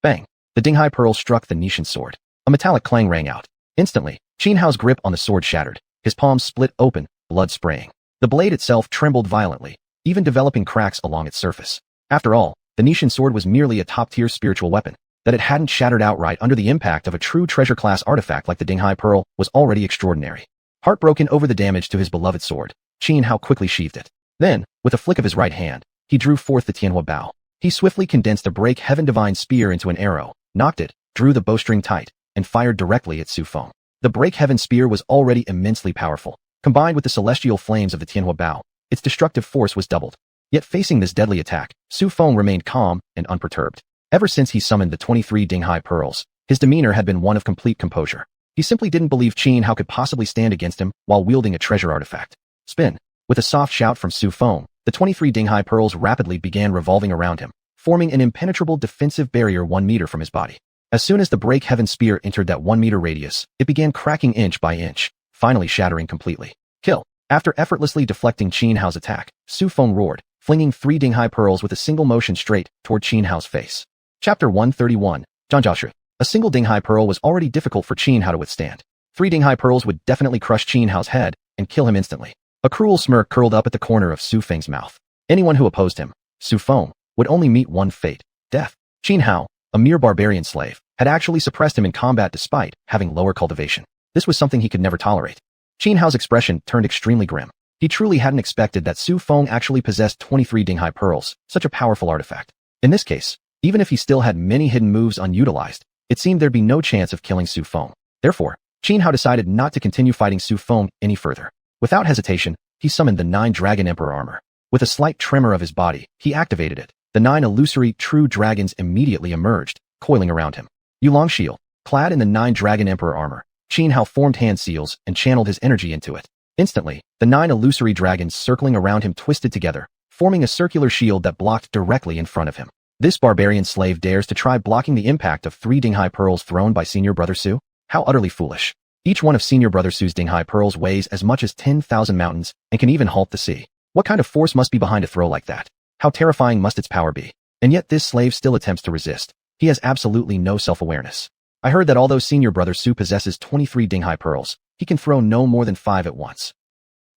Bang! The Dinghai Pearl struck the Nishan sword. A metallic clang rang out. Instantly, Qin Hao's grip on the sword shattered. His palms split open, blood spraying. The blade itself trembled violently, even developing cracks along its surface. After all, the Nishan sword was merely a top-tier spiritual weapon. That it hadn't shattered outright under the impact of a true treasure-class artifact like the Dinghai Pearl was already extraordinary. Heartbroken over the damage to his beloved sword, Qin Hao quickly sheathed it. Then, with a flick of his right hand, he drew forth the Tianhua bow. He swiftly condensed a break heaven divine spear into an arrow, knocked it, drew the bowstring tight, and fired directly at Su Feng. The break heaven spear was already immensely powerful. Combined with the celestial flames of the Tianhua bow, its destructive force was doubled. Yet facing this deadly attack, Su Feng remained calm and unperturbed. Ever since he summoned the 23 Dinghai Pearls, his demeanor had been one of complete composure. He simply didn't believe Qin Hao could possibly stand against him while wielding a treasure artifact. Spin. With a soft shout from Su Feng, the 23 Dinghai Pearls rapidly began revolving around him, forming an impenetrable defensive barrier 1 meter from his body. As soon as the break heaven spear entered that 1 meter radius, it began cracking inch by inch, finally shattering completely. Kill. After effortlessly deflecting Qin Hao's attack, Su Feng roared, flinging 3 Dinghai Pearls with a single motion straight toward Qin Hao's face. Chapter 131, Zhangjiaoshi. A single Dinghai Pearl was already difficult for Qin Hao to withstand. 3 Dinghai Pearls would definitely crush Qin Hao's head and kill him instantly. A cruel smirk curled up at the corner of Su Feng's mouth. Anyone who opposed him, Su Feng, would only meet one fate, death. Xianhao, a mere barbarian slave, had actually suppressed him in combat despite having lower cultivation. This was something he could never tolerate. Xianhao's expression turned extremely grim. He truly hadn't expected that Su Feng actually possessed 23 Dinghai pearls, such a powerful artifact. In this case, even if he still had many hidden moves unutilized, it seemed there'd be no chance of killing Su Feng. Therefore, Xianhao decided not to continue fighting Su Feng any further. Without hesitation, he summoned the 9 Dragon Emperor armor. With a slight tremor of his body, he activated it. The 9 illusory true dragons immediately emerged, coiling around him. Yulong Shield, clad in the 9 Dragon Emperor armor, Xianhao formed hand seals and channeled his energy into it. Instantly, the 9 illusory dragons circling around him twisted together, forming a circular shield that blocked directly in front of him. This barbarian slave dares to try blocking the impact of 3 Dinghai pearls thrown by Senior Brother Su? How utterly foolish. Each one of Senior Brother Su's Dinghai pearls weighs as much as 10,000 mountains and can even halt the sea. What kind of force must be behind a throw like that? How terrifying must its power be? And yet this slave still attempts to resist. He has absolutely no self-awareness. I heard that although Senior Brother Su possesses 23 Dinghai pearls, he can throw no more than 5 at once.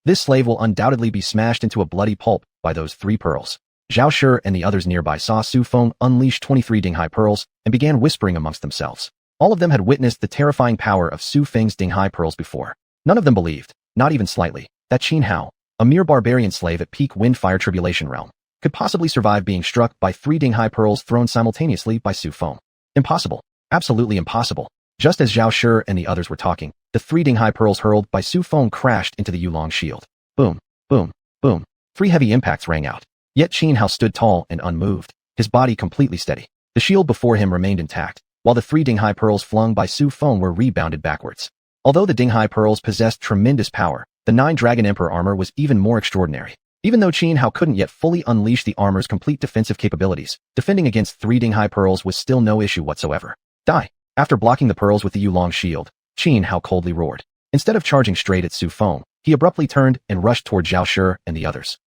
This slave will undoubtedly be smashed into a bloody pulp by those 3 pearls. Zhao Shi and the others nearby saw Su Feng unleash 23 Dinghai pearls and began whispering amongst themselves. All of them had witnessed the terrifying power of Su Feng's Dinghai pearls before. None of them believed, not even slightly, that Xianhao, a mere barbarian slave at peak wind-fire tribulation realm, could possibly survive being struck by 3 Dinghai pearls thrown simultaneously by Su Feng. Impossible. Absolutely impossible. Just as Zhao Shi and the others were talking, the 3 Dinghai pearls hurled by Su Feng crashed into the Yulong shield. Boom, boom, boom. 3 heavy impacts rang out. Yet Xianhao stood tall and unmoved, his body completely steady. The shield before him remained intact, while the 3 Dinghai pearls flung by Su Feng were rebounded backwards. Although the Dinghai pearls possessed tremendous power, the 9 Dragon Emperor armor was even more extraordinary. Even though Xianhao couldn't yet fully unleash the armor's complete defensive capabilities, defending against 3 Dinghai pearls was still no issue whatsoever. Die! After blocking the pearls with the Yulong shield, Xianhao coldly roared. Instead of charging straight at Su Feng, he abruptly turned and rushed toward Zhao Shi and the others.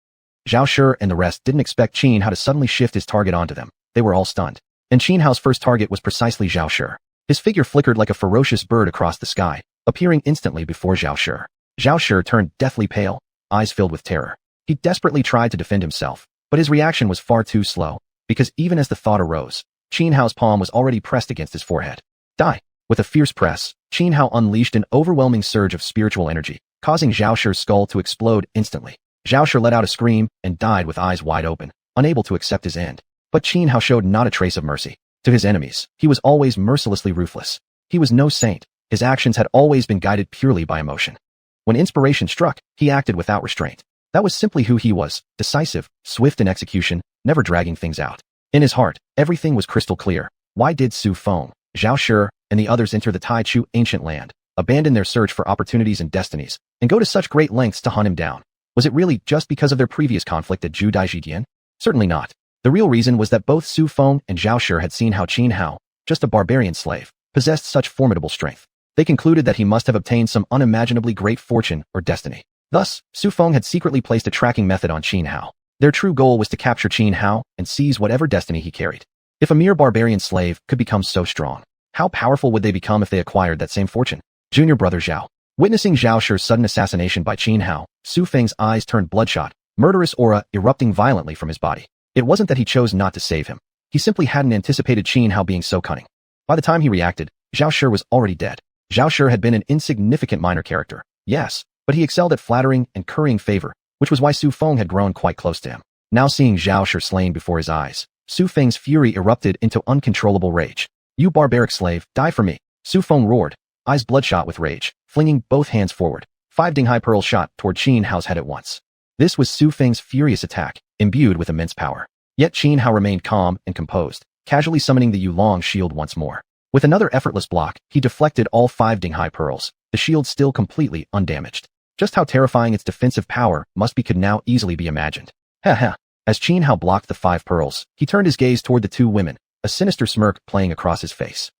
Zhao Shi and the rest didn't expect Xianhao to suddenly shift his target onto them. They were all stunned. And Xianhao's first target was precisely Zhao Shi. His figure flickered like a ferocious bird across the sky, appearing instantly before Zhao Shi. Zhao Shi turned deathly pale, eyes filled with terror. He desperately tried to defend himself, but his reaction was far too slow, because even as the thought arose, Xianhao's palm was already pressed against his forehead. Die! With a fierce press, Xianhao unleashed an overwhelming surge of spiritual energy, causing Zhao Shi's skull to explode instantly. Zhao Shi let out a scream and died with eyes wide open, unable to accept his end. But Xianhao showed not a trace of mercy. To his enemies, he was always mercilessly ruthless. He was no saint. His actions had always been guided purely by emotion. When inspiration struck, he acted without restraint. That was simply who he was, decisive, swift in execution, never dragging things out. In his heart, everything was crystal clear. Why did Su Feng, Zhao Shi, and the others enter the Taichu ancient land, abandon their search for opportunities and destinies, and go to such great lengths to hunt him down? Was it really just because of their previous conflict at Zhudaizhidian? Certainly not. The real reason was that both Su Feng and Zhao Shi had seen how Xianhao, just a barbarian slave, possessed such formidable strength. They concluded that he must have obtained some unimaginably great fortune or destiny. Thus, Su Feng had secretly placed a tracking method on Xianhao. Their true goal was to capture Xianhao and seize whatever destiny he carried. If a mere barbarian slave could become so strong, how powerful would they become if they acquired that same fortune? Junior brother Zhao. Witnessing Zhao Shi's sudden assassination by Xianhao, Su Feng's eyes turned bloodshot, murderous aura erupting violently from his body. It wasn't that he chose not to save him. He simply hadn't anticipated Xianhao being so cunning. By the time he reacted, Zhao Shi was already dead. Zhao Shi had been an insignificant minor character, yes, but he excelled at flattering and currying favor, which was why Su Feng had grown quite close to him. Now seeing Zhao Shi slain before his eyes, Su Feng's fury erupted into uncontrollable rage. You barbaric slave, die for me! Su Feng roared, eyes bloodshot with rage, flinging both hands forward. 5 Dinghai pearls shot toward Xianhao's head at once. This was Su Feng's furious attack, imbued with immense power. Yet Xianhao remained calm and composed, casually summoning the Yulong shield once more. With another effortless block, he deflected all 5 Dinghai pearls, the shield still completely undamaged. Just how terrifying its defensive power must be could now easily be imagined. Ha. As Xianhao blocked the 5 pearls, he turned his gaze toward the 2 women, a sinister smirk playing across his face.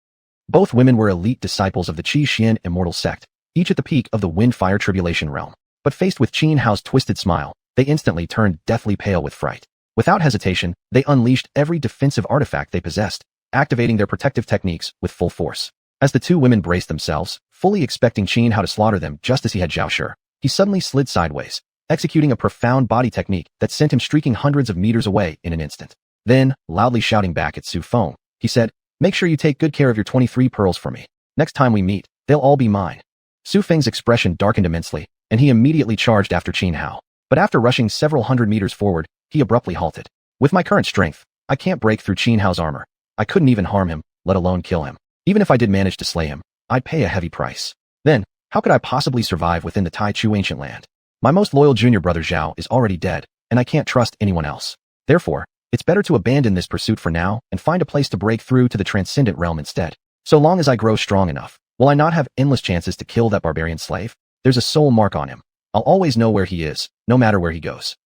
Both women were elite disciples of the xiuxian immortal sect, each at the peak of the wind-fire tribulation realm. But faced with Xianhao's twisted smile, they instantly turned deathly pale with fright. Without hesitation, they unleashed every defensive artifact they possessed, activating their protective techniques with full force. As the 2 women braced themselves, fully expecting Xianhao to slaughter them just as he had Zhao Shi, he suddenly slid sideways, executing a profound body technique that sent him streaking hundreds of meters away in an instant. Then, loudly shouting back at Su Feng, he said, "Make sure you take good care of your 23 pearls for me. Next time we meet, they'll all be mine." Su Feng's expression darkened immensely, and he immediately charged after Qin Hao. But after rushing several hundred meters forward, he abruptly halted. "With my current strength, I can't break through Qin Hao's armor. I couldn't even harm him, let alone kill him. Even if I did manage to slay him, I'd pay a heavy price. Then, how could I possibly survive within the Taichu ancient land? My most loyal junior brother Zhao is already dead, and I can't trust anyone else. Therefore, it's better to abandon this pursuit for now and find a place to break through to the transcendent realm instead. So long as I grow strong enough, will I not have endless chances to kill that barbarian slave? There's a soul mark on him. I'll always know where he is, no matter where he goes."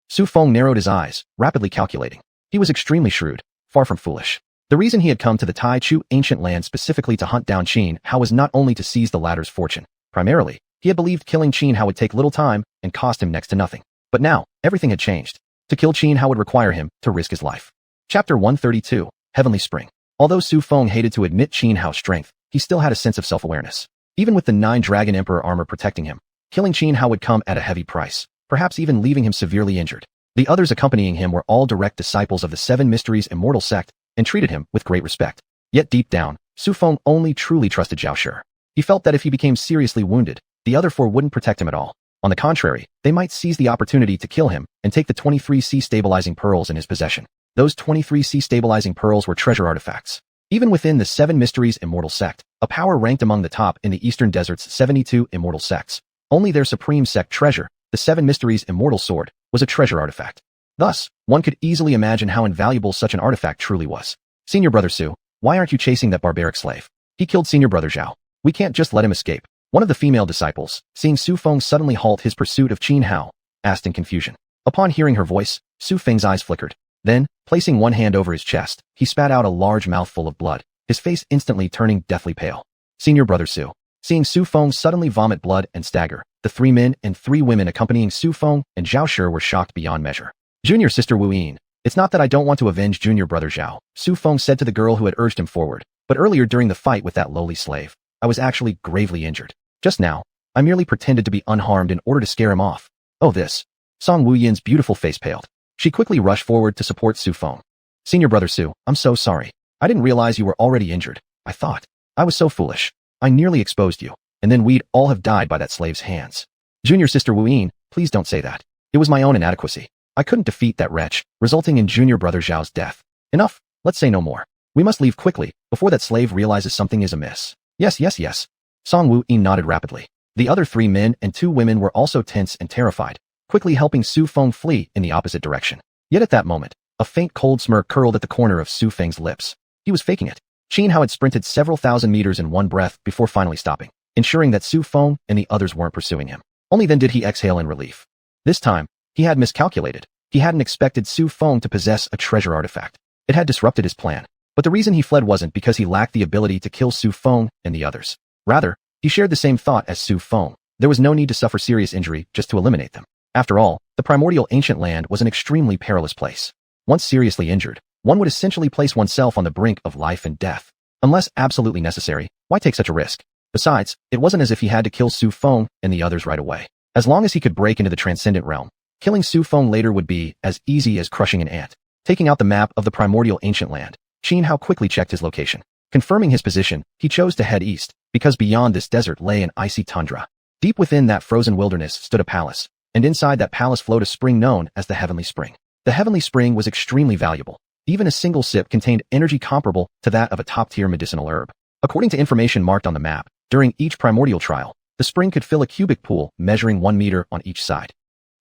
Su Feng narrowed his eyes, rapidly calculating. He was extremely shrewd, far from foolish. The reason he had come to the Taichu ancient land specifically to hunt down Qin Hao was not only to seize the latter's fortune. Primarily, he had believed killing Qin Hao would take little time and cost him next to nothing. But now, everything had changed. To kill Qin Hao would require him to risk his life. Chapter 132, Heavenly Spring. Although Su Feng hated to admit Qin Hao's strength, he still had a sense of self-awareness. Even with the 9 Dragon Emperor armor protecting him, killing Qin Hao would come at a heavy price, perhaps even leaving him severely injured. The others accompanying him were all direct disciples of the 7 Mysteries Immortal sect and treated him with great respect. Yet deep down, Su Feng only truly trusted Zhao Shi. He felt that if he became seriously wounded, the other 4 wouldn't protect him at all. On the contrary, they might seize the opportunity to kill him and take the 23 sea-stabilizing pearls in his possession. Those 23 sea-stabilizing pearls were treasure artifacts. Even within the 7 Mysteries Immortal sect, a power ranked among the top in the Eastern Desert's 72 immortal sects, only their supreme sect treasure, the 7 Mysteries Immortal Sword, was a treasure artifact. Thus, one could easily imagine how invaluable such an artifact truly was. "Senior Brother Su, why aren't you chasing that barbaric slave? He killed Senior Brother Zhao. We can't just let him escape." One of the female disciples, seeing Su Feng suddenly halt his pursuit of Qin Hao, asked in confusion. Upon hearing her voice, Su Feng's eyes flickered. Then, placing one hand over his chest, he spat out a large mouthful of blood, his face instantly turning deathly pale. "Senior Brother Su." Seeing Su Feng suddenly vomit blood and stagger, the 3 men and 3 women accompanying Su Feng and Zhao Shi were shocked beyond measure. "Junior Sister Wu Yin, it's not that I don't want to avenge Junior Brother Zhao," Su Feng said to the girl who had urged him forward, "but earlier during the fight with that lowly slave, I was actually gravely injured. Just now, I merely pretended to be unharmed in order to scare him off." "Oh this." Song Wu Yin's beautiful face paled. She quickly rushed forward to support Su Feng. "Senior Brother Su, I'm so sorry. I didn't realize you were already injured. I was so foolish. I nearly exposed you, and then we'd all have died by that slave's hands." "Junior Sister Wu Yin, please don't say that. It was my own inadequacy. I couldn't defeat that wretch, resulting in Junior Brother Zhao's death. Enough, let's say no more. We must leave quickly, before that slave realizes something is amiss." Yes. Song Wu Yin nodded rapidly. The other 3 men and 2 women were also tense and terrified, quickly helping Su Feng flee in the opposite direction. Yet at that moment, a faint cold smirk curled at the corner of Su Feng's lips. He was faking it. Qin Hao had sprinted several thousand meters in one breath before finally stopping, ensuring that Su Feng and the others weren't pursuing him. Only then did he exhale in relief. This time, he had miscalculated. He hadn't expected Su Feng to possess a treasure artifact. It had disrupted his plan. But the reason he fled wasn't because he lacked the ability to kill Su Feng and the others. Rather, he shared the same thought as Su Feng. There was no need to suffer serious injury just to eliminate them. After all, the primordial ancient land was an extremely perilous place. Once seriously injured, one would essentially place oneself on the brink of life and death. Unless absolutely necessary, why take such a risk? Besides, it wasn't as if he had to kill Su Feng and the others right away. As long as he could break into the transcendent realm, killing Su Feng later would be as easy as crushing an ant. Taking out the map of the primordial ancient land, Qin Hao quickly checked his location. Confirming his position, he chose to head east, because beyond this desert lay an icy tundra. Deep within that frozen wilderness stood a palace, and inside that palace flowed a spring known as the Heavenly Spring. The Heavenly Spring was extremely valuable. Even a single sip contained energy comparable to that of a top-tier medicinal herb. According to information marked on the map, during each primordial trial, the spring could fill a cubic pool measuring 1 meter on each side.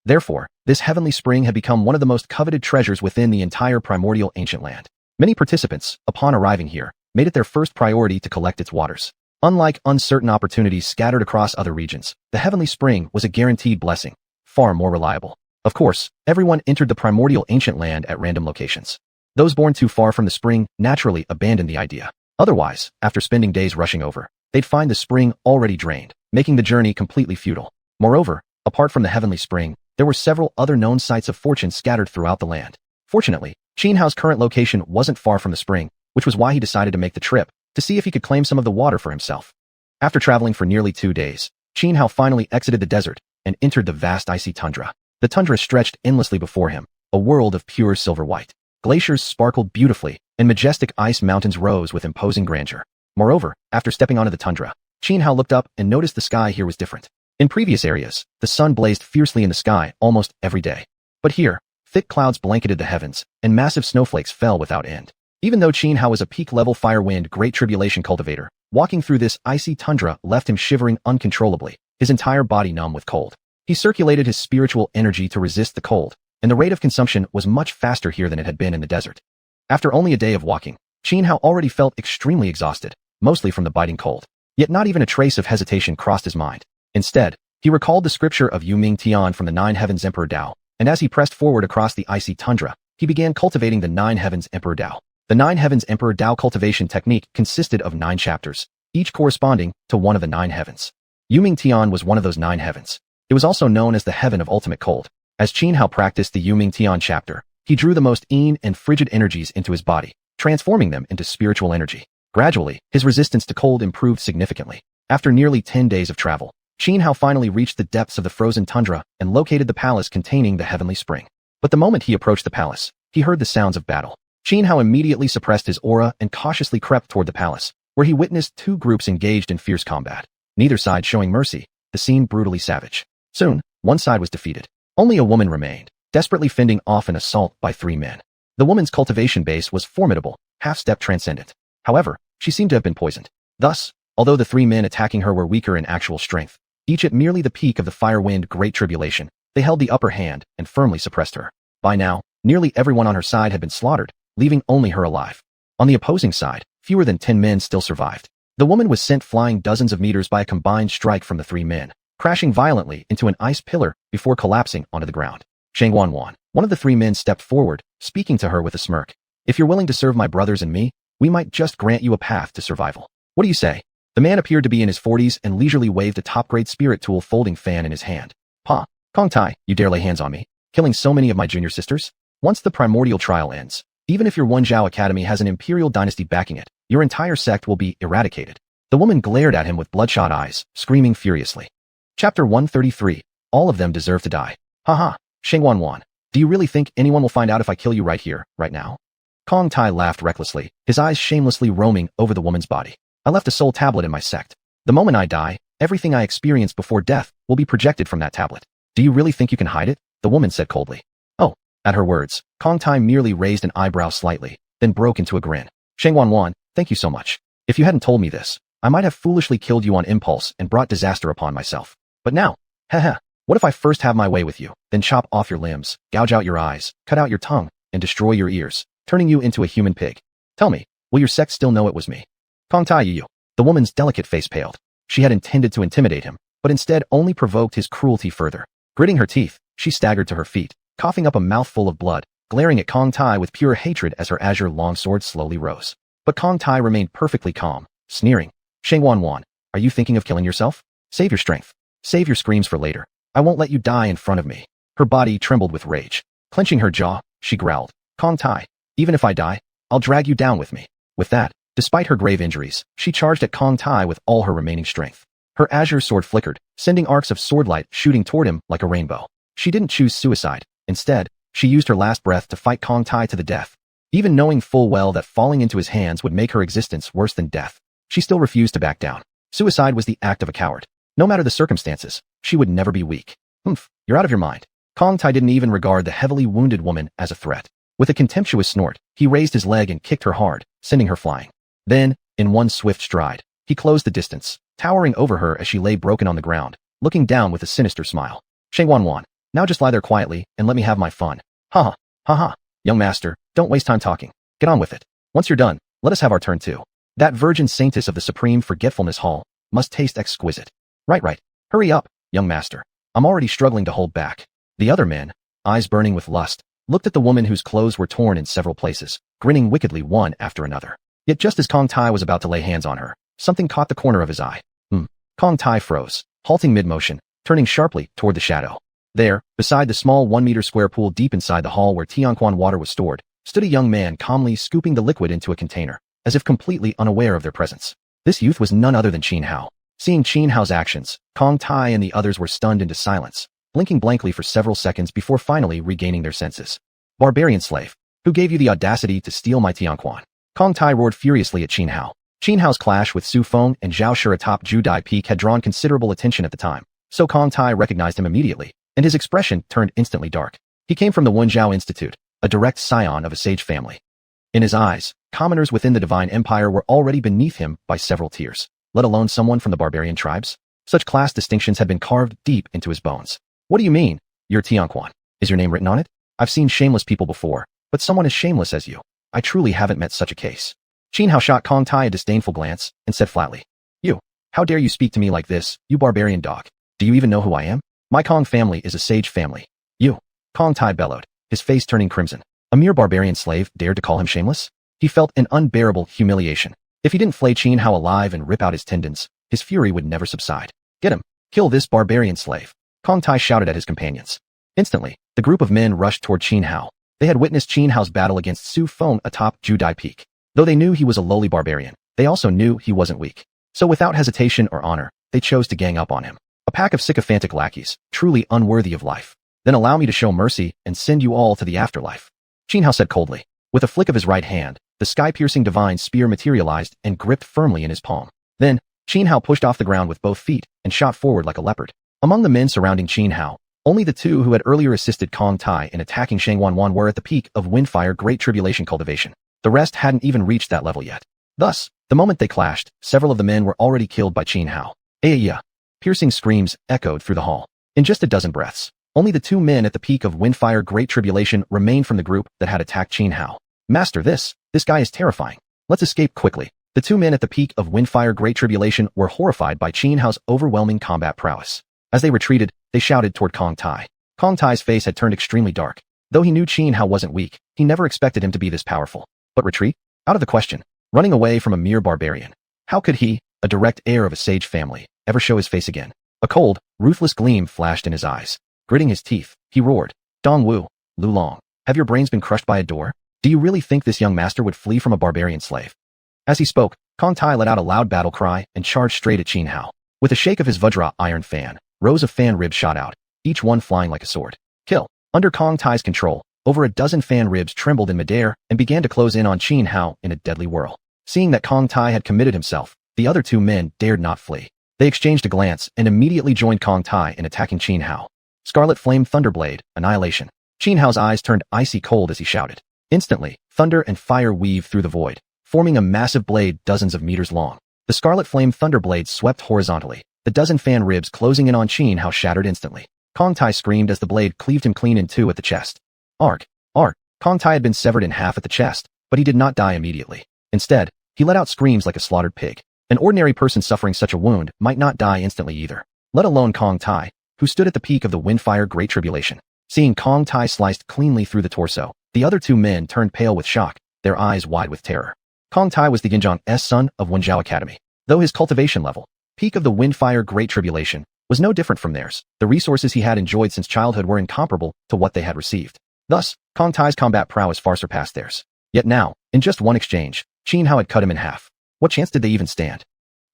Therefore, this Heavenly Spring had become one of the most coveted treasures within the entire primordial ancient land. Many participants, upon arriving here, made it their first priority to collect its waters. Unlike uncertain opportunities scattered across other regions, the Heavenly Spring was a guaranteed blessing, far more reliable. Of course, everyone entered the primordial ancient land at random locations. Those born too far from the spring naturally abandoned the idea. Otherwise, after spending days rushing over, they'd find the spring already drained, making the journey completely futile. Moreover, apart from the Heavenly Spring, there were several other known sites of fortune scattered throughout the land. Fortunately, Qin Hao's current location wasn't far from the spring, which was why he decided to make the trip, to see if he could claim some of the water for himself. After traveling for nearly 2 days, Qin Hao finally exited the desert, and entered the vast icy tundra. The tundra stretched endlessly before him, a world of pure silver white. Glaciers sparkled beautifully, and majestic ice mountains rose with imposing grandeur. Moreover, after stepping onto the tundra, Xianhao looked up and noticed the sky here was different. In previous areas, the sun blazed fiercely in the sky almost every day. But here, thick clouds blanketed the heavens, and massive snowflakes fell without end. Even though Xianhao was a peak-level Firewind Great Tribulation cultivator, walking through this icy tundra left him shivering uncontrollably, his entire body numb with cold. He circulated his spiritual energy to resist the cold, and the rate of consumption was much faster here than it had been in the desert. After only a day of walking, Xianhao already felt extremely exhausted, mostly from the biting cold. Yet not even a trace of hesitation crossed his mind. Instead, he recalled the scripture of Yu Ming Tian from the Nine Heavens Emperor Dao, and as he pressed forward across the icy tundra, he began cultivating the Nine Heavens Emperor Dao. The Nine Heavens Emperor Dao cultivation technique consisted of 9 chapters, each corresponding to one of the 9 heavens. Yu Ming Tian was one of those 9 heavens. It was also known as the Heaven of Ultimate Cold. As Xianhao practiced the Yu Ming Tian chapter, he drew the most and frigid energies into his body, transforming them into spiritual energy. Gradually, his resistance to cold improved significantly. After nearly 10 days of travel, Xianhao finally reached the depths of the frozen tundra and located the palace containing the heavenly spring. But the moment he approached the palace, he heard the sounds of battle. Xianhao immediately suppressed his aura and cautiously crept toward the palace, where he witnessed 2 groups engaged in fierce combat, neither side showing mercy, the scene brutally savage. Soon, one side was defeated. Only a woman remained, desperately fending off an assault by 3 men. The woman's cultivation base was formidable, half-step transcendent. However, she seemed to have been poisoned. Thus, although the 3 men attacking her were weaker in actual strength, each at merely the peak of the Firewind Great Tribulation, they held the upper hand and firmly suppressed her. By now, nearly everyone on her side had been slaughtered, leaving only her alive. On the opposing side, fewer than 10 men still survived. The woman was sent flying dozens of meters by a combined strike from the 3 men, crashing violently into an ice pillar before collapsing onto the ground. Xuanhuan, one of the 3 men, stepped forward, speaking to her with a smirk. "If you're willing to serve my brothers and me, we might just grant you a path to survival. What do you say?" The man appeared to be in his 40s and leisurely waved a top-grade spirit tool folding fan in his hand. "Pa, Kong Tai, you dare lay hands on me, killing so many of my junior sisters? Once the primordial trial ends, even if your One Zhao Academy has an imperial dynasty backing it, your entire sect will be eradicated." The woman glared at him with bloodshot eyes, screaming furiously. Chapter 133. All of them deserve to die. Haha, xuanhuan. Do you really think anyone will find out if I kill you right here, right now? Kong Tai laughed recklessly, his eyes shamelessly roaming over the woman's body. "I left a soul tablet in my sect. The moment I die, everything I experienced before death will be projected from that tablet. Do you really think you can hide it?" the woman said coldly. "Oh." At her words, Kong Tai merely raised an eyebrow slightly, then broke into a grin. "Xuanhuan, thank you so much. If you hadn't told me this, I might have foolishly killed you on impulse and brought disaster upon myself. But now, haha, what if I first have my way with you, then chop off your limbs, gouge out your eyes, cut out your tongue, and destroy your ears, turning you into a human pig? Tell me, will your sect still know it was me?" Kong Tai you. The woman's delicate face paled. She had intended to intimidate him, but instead only provoked his cruelty further. Gritting her teeth, she staggered to her feet, coughing up a mouthful of blood, glaring at Kong Tai with pure hatred as her azure longsword slowly rose. But Kong Tai remained perfectly calm, sneering. "Xuanhuan, are you thinking of killing yourself? Save your strength. Save your screams for later. I won't let you die in front of me." Her body trembled with rage. Clenching her jaw, she growled. "Kong Tai, even if I die, I'll drag you down with me." With that, despite her grave injuries, she charged at Kong Tai with all her remaining strength. Her azure sword flickered, sending arcs of swordlight shooting toward him like a rainbow. She didn't choose suicide. Instead, she used her last breath to fight Kong Tai to the death. Even knowing full well that falling into his hands would make her existence worse than death, she still refused to back down. Suicide was the act of a coward. No matter the circumstances, she would never be weak. "Humph, you're out of your mind." Kong Tai didn't even regard the heavily wounded woman as a threat. With a contemptuous snort, he raised his leg and kicked her hard, sending her flying. Then, in one swift stride, he closed the distance, towering over her as she lay broken on the ground, looking down with a sinister smile. "Xuanhuan, now just lie there quietly and let me have my fun." "Ha ha. Young master, don't waste time talking. Get on with it. Once you're done, let us have our turn too. That virgin saintess of the Supreme Forgetfulness Hall must taste exquisite." Right. Hurry up, young master. I'm already struggling to hold back." The other men, eyes burning with lust, looked at the woman whose clothes were torn in several places, grinning wickedly one after another. Yet just as Kong Tai was about to lay hands on her, something caught the corner of his eye. Kong Tai froze, halting mid-motion, turning sharply toward the shadow. There, beside the small 1-meter square pool deep inside the hall where xianxuan water was stored, stood a young man calmly scooping the liquid into a container, as if completely unaware of their presence. This youth was none other than Xianhao. Seeing Qin Hao's actions, Kong Tai and the others were stunned into silence, blinking blankly for several seconds before finally regaining their senses. Barbarian slave, who gave you the audacity to steal my xianxuan? Kong Tai roared furiously at Qin Hao. Qin Hao's clash with Su Feng and Zhao Shi atop Ju Dai Peak had drawn considerable attention at the time, so Kong Tai recognized him immediately, and his expression turned instantly dark. He came from the Wenzhou Institute, a direct scion of a sage family. In his eyes, commoners within the Divine Empire were already beneath him by several tiers, let alone someone from the barbarian tribes. Such class distinctions had been carved deep into his bones. What do you mean? You're xianxuan. Is your name written on it? I've seen shameless people before, but someone as shameless as you. I truly haven't met such a case. Qin Hao shot Kong Tai a disdainful glance and said flatly, You, how dare you speak to me like this, you barbarian dog? Do you even know who I am? My Kong family is a sage family. You, Kong Tai bellowed, his face turning crimson. A mere barbarian slave dared to call him shameless? He felt an unbearable humiliation. If he didn't flay Qin Hao alive and rip out his tendons, his fury would never subside. Get him! Kill this barbarian slave! Kong Tai shouted at his companions. Instantly, the group of men rushed toward Qin Hao. They had witnessed Qin Hao's battle against Su Feng atop Ju Dai Peak. Though they knew he was a lowly barbarian, they also knew he wasn't weak. So without hesitation or honor, they chose to gang up on him. A pack of sycophantic lackeys, truly unworthy of life. Then allow me to show mercy and send you all to the afterlife. Qin Hao said coldly. With a flick of his right hand, the sky-piercing divine spear materialized and gripped firmly in his palm. Then, Qin Hao pushed off the ground with both feet and shot forward like a leopard. Among the men surrounding Qin Hao, only the two who had earlier assisted Kong Tai in attacking xuanhuan were at the peak of Windfire Great Tribulation cultivation. The rest hadn't even reached that level yet. Thus, the moment they clashed, several of the men were already killed by Qin Hao. Aya! Piercing screams echoed through the hall. In just a dozen breaths, only the two men at the peak of Windfire Great Tribulation remained from the group that had attacked Qin Hao. Master, this guy is terrifying. Let's escape quickly. The two men at the peak of Windfire Great Tribulation were horrified by Qin Hao's overwhelming combat prowess. As they retreated, they shouted toward Kong Tai. Kong Tai's face had turned extremely dark. Though he knew Qin Hao wasn't weak, he never expected him to be this powerful. But retreat? Out of the question. Running away from a mere barbarian. How could he, a direct heir of a sage family, ever show his face again? A cold, ruthless gleam flashed in his eyes. Gritting his teeth, he roared, Dong Wu, Lu Long, have your brains been crushed by a door? Do you really think this young master would flee from a barbarian slave? As he spoke, Kong Tai let out a loud battle cry and charged straight at Qin Hao. With a shake of his Vajra iron fan, rows of fan ribs shot out, each one flying like a sword. Kill. Under Kong Tai's control, over a dozen fan ribs trembled in midair and began to close in on Qin Hao in a deadly whirl. Seeing that Kong Tai had committed himself, the other two men dared not flee. They exchanged a glance and immediately joined Kong Tai in attacking Qin Hao. Scarlet Flame Thunderblade, Annihilation. Qin Hao's eyes turned icy cold as he shouted. Instantly, thunder and fire weaved through the void, forming a massive blade dozens of meters long. The Scarlet Flame Thunderblade swept horizontally, the dozen fan ribs closing in on Qin Hao shattered instantly. Kong Tai screamed as the blade cleaved him clean in two at the chest. Arg! Arg! Kong Tai had been severed in half at the chest, but he did not die immediately. Instead, he let out screams like a slaughtered pig. An ordinary person suffering such a wound might not die instantly either, let alone Kong Tai, who stood at the peak of the Windfire Great Tribulation. Seeing Kong Tai sliced cleanly through the torso, the other two men turned pale with shock, their eyes wide with terror. Kong Tai was the Yinzhang's son of Wenzhou Academy. Though his cultivation level, peak of the Windfire Great Tribulation, was no different from theirs, the resources he had enjoyed since childhood were incomparable to what they had received. Thus, Kong Tai's combat prowess far surpassed theirs. Yet now, in just one exchange, Qin Hao had cut him in half. What chance did they even stand?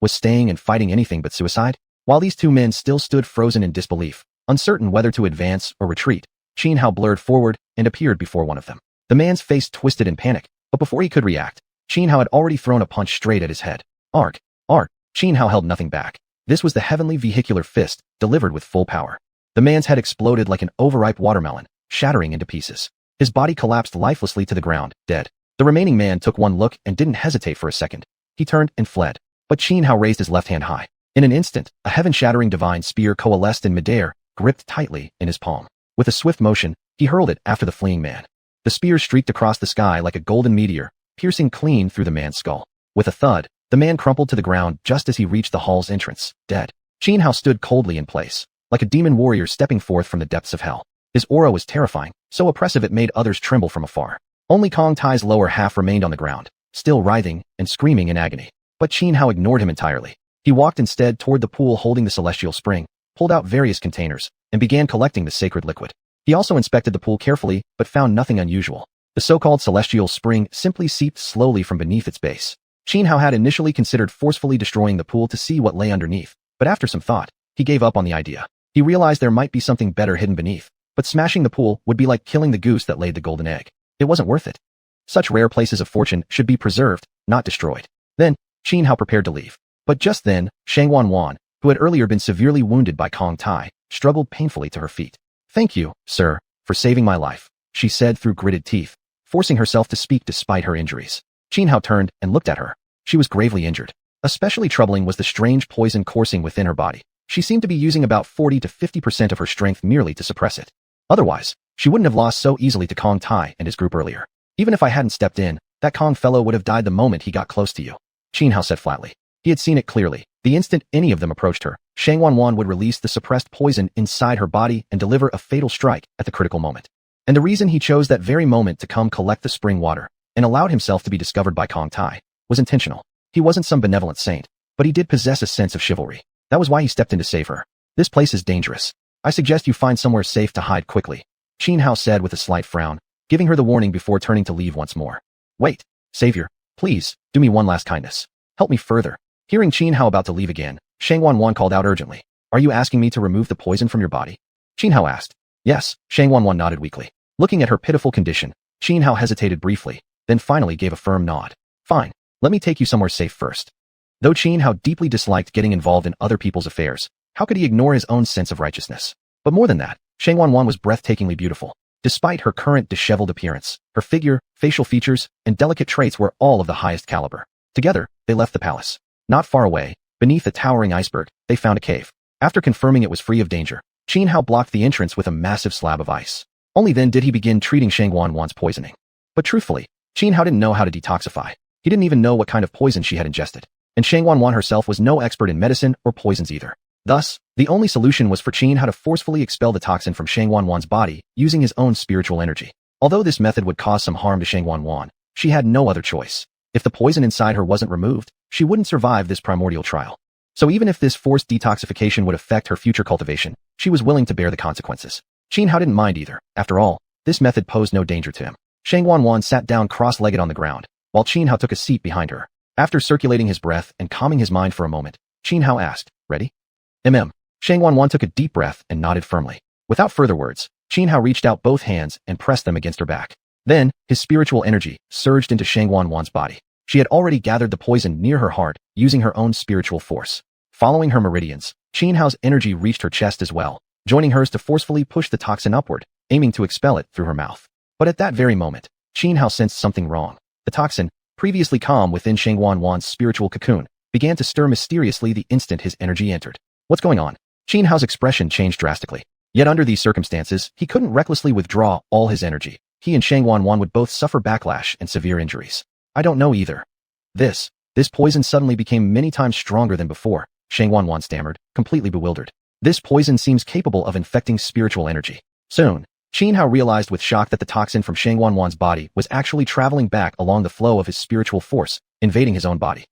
Was staying and fighting anything but suicide? While these two men still stood frozen in disbelief, uncertain whether to advance or retreat, Qin Hao blurred forward and appeared before one of them. The man's face twisted in panic, but before he could react, Qin Hao had already thrown a punch straight at his head. Arg! Arg! Qin Hao held nothing back. This was the heavenly vehicular fist, delivered with full power. The man's head exploded like an overripe watermelon, shattering into pieces. His body collapsed lifelessly to the ground, dead. The remaining man took one look and didn't hesitate for a second. He turned and fled. But Qin Hao raised his left hand high. In an instant, a heaven-shattering divine spear coalesced in midair, gripped tightly in his palm. With a swift motion, he hurled it after the fleeing man. The spear streaked across the sky like a golden meteor, piercing clean through the man's skull. With a thud, the man crumpled to the ground just as he reached the hall's entrance, dead. Qin Hao stood coldly in place, like a demon warrior stepping forth from the depths of hell. His aura was terrifying, so oppressive it made others tremble from afar. Only Kong Tai's lower half remained on the ground, still writhing and screaming in agony. But Qin Hao ignored him entirely. He walked instead toward the pool holding the celestial spring, pulled out various containers, and began collecting the sacred liquid. He also inspected the pool carefully, but found nothing unusual. The so-called celestial spring simply seeped slowly from beneath its base. Xianhao had initially considered forcefully destroying the pool to see what lay underneath, but after some thought, he gave up on the idea. He realized there might be something better hidden beneath, but smashing the pool would be like killing the goose that laid the golden egg. It wasn't worth it. Such rare places of fortune should be preserved, not destroyed. Then, Xianhao prepared to leave. But just then, xuanhuan, who had earlier been severely wounded by Kong Tai, struggled painfully to her feet. "Thank you, sir, for saving my life," she said through gritted teeth, forcing herself to speak despite her injuries. Xianhao turned and looked at her. She was gravely injured. Especially troubling was the strange poison coursing within her body. She seemed to be using about 40 to 50% of her strength merely to suppress it. Otherwise, she wouldn't have lost so easily to Kong Tai and his group earlier. "Even if I hadn't stepped in, that Kong fellow would have died the moment he got close to you," Xianhao said flatly. He had seen it clearly. The instant any of them approached her, xuanhuan would release the suppressed poison inside her body and deliver a fatal strike at the critical moment. And the reason he chose that very moment to come collect the spring water and allowed himself to be discovered by Kong Tai was intentional. He wasn't some benevolent saint, but he did possess a sense of chivalry. That was why he stepped in to save her. "This place is dangerous. I suggest you find somewhere safe to hide quickly," Xianhao said with a slight frown, giving her the warning before turning to leave once more. "Wait, savior, please, do me one last kindness. Help me further." Hearing Xianhao about to leave again, xuanhuan called out urgently, "Are you asking me to remove the poison from your body?" Xianhao asked. "Yes," xuanhuan nodded weakly. Looking at her pitiful condition, Xianhao hesitated briefly, then finally gave a firm nod. "Fine, let me take you somewhere safe first." Though Xianhao deeply disliked getting involved in other people's affairs, how could he ignore his own sense of righteousness? But more than that, xuanhuan was breathtakingly beautiful. Despite her current disheveled appearance, her figure, facial features, and delicate traits were all of the highest caliber. Together, they left the palace. Not far away, beneath a towering iceberg, they found a cave. After confirming it was free of danger, Xianhao blocked the entrance with a massive slab of ice. Only then did he begin treating xuanhuan's poisoning. But truthfully, Xianhao didn't know how to detoxify. He didn't even know what kind of poison she had ingested. And xuanhuan herself was no expert in medicine or poisons either. Thus, the only solution was for Xianhao to forcefully expel the toxin from xuanhuan's body using his own spiritual energy. Although this method would cause some harm to xuanhuan, she had no other choice. If the poison inside her wasn't removed, she wouldn't survive this primordial trial. So even if this forced detoxification would affect her future cultivation, she was willing to bear the consequences. Xianhao didn't mind either. After all, this method posed no danger to him. xuanhuan sat down cross-legged on the ground, while Xianhao took a seat behind her. After circulating his breath and calming his mind for a moment, Xianhao asked, "Ready?" xuanhuan took a deep breath and nodded firmly. Without further words, Xianhao reached out both hands and pressed them against her back. Then, his spiritual energy surged into xuanhuan's body. She had already gathered the poison near her heart, using her own spiritual force. Following her meridians, Xianhao's energy reached her chest as well, joining hers to forcefully push the toxin upward, aiming to expel it through her mouth. But at that very moment, Xianhao sensed something wrong. The toxin, previously calm within xuanhuan's spiritual cocoon, began to stir mysteriously the instant his energy entered. "What's going on?" Xianhao's expression changed drastically. Yet under these circumstances, he couldn't recklessly withdraw all his energy. He and xuanhuan would both suffer backlash and severe injuries. "I don't know either." This poison suddenly became many times stronger than before, xuanhuan stammered, completely bewildered. "This poison seems capable of infecting spiritual energy." Soon, Xianhao realized with shock that the toxin from xuanhuan's body was actually traveling back along the flow of his spiritual force, invading his own body.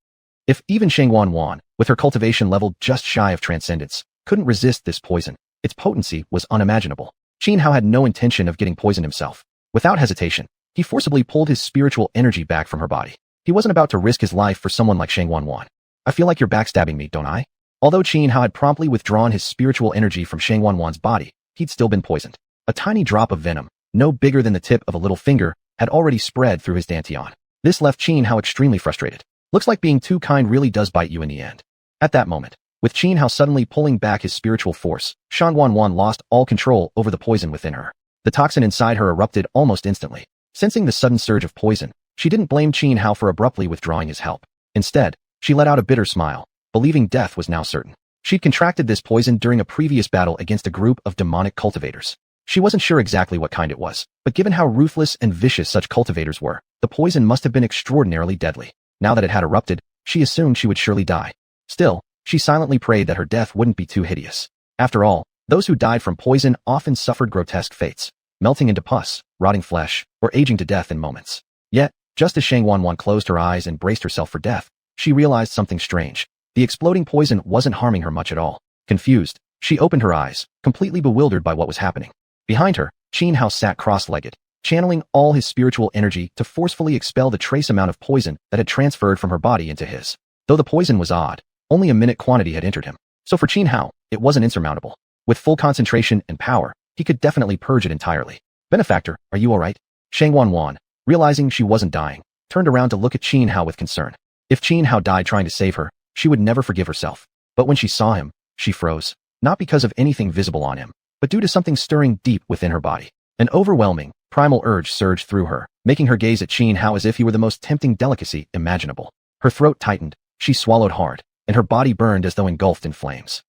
If even xuanhuan, with her cultivation level just shy of transcendence, couldn't resist this poison, its potency was unimaginable. Xianhao had no intention of getting poisoned himself. Without hesitation, he forcibly pulled his spiritual energy back from her body. He wasn't about to risk his life for someone like xuanhuan. "I feel like you're backstabbing me, don't I?" Although Xianhao had promptly withdrawn his spiritual energy from xuanhuan's body, he'd still been poisoned. A tiny drop of venom, no bigger than the tip of a little finger, had already spread through his dantian. This left Xianhao extremely frustrated. Looks like being too kind really does bite you in the end. At that moment, with Xianhao suddenly pulling back his spiritual force, xuanhuan lost all control over the poison within her. The toxin inside her erupted almost instantly. Sensing the sudden surge of poison, she didn't blame Xianhao for abruptly withdrawing his help. Instead, she let out a bitter smile, believing death was now certain. She'd contracted this poison during a previous battle against a group of demonic cultivators. She wasn't sure exactly what kind it was, but given how ruthless and vicious such cultivators were, the poison must have been extraordinarily deadly. Now that it had erupted, she assumed she would surely die. Still, she silently prayed that her death wouldn't be too hideous. After all, those who died from poison often suffered grotesque fates, melting into pus, rotting flesh, or aging to death in moments. Yet, just as xuanhuan closed her eyes and braced herself for death, she realized something strange. The exploding poison wasn't harming her much at all. Confused, she opened her eyes, completely bewildered by what was happening. Behind her, Xianhao sat cross-legged, channeling all his spiritual energy to forcefully expel the trace amount of poison that had transferred from her body into his. Though the poison was odd, only a minute quantity had entered him. So for Xuanhuan, it wasn't insurmountable. With full concentration and power, he could definitely purge it entirely. Benefactor, are you alright? Xuanhuan, realizing she wasn't dying, turned around to look at Xuanhuan with concern. If Xuanhuan died trying to save her, she would never forgive herself. But when she saw him, she froze. Not because of anything visible on him, but due to something stirring deep within her body. An overwhelming, primal urge surged through her, making her gaze at Xuanhuan as if he were the most tempting delicacy imaginable. Her throat tightened, she swallowed hard, and her body burned as though engulfed in flames.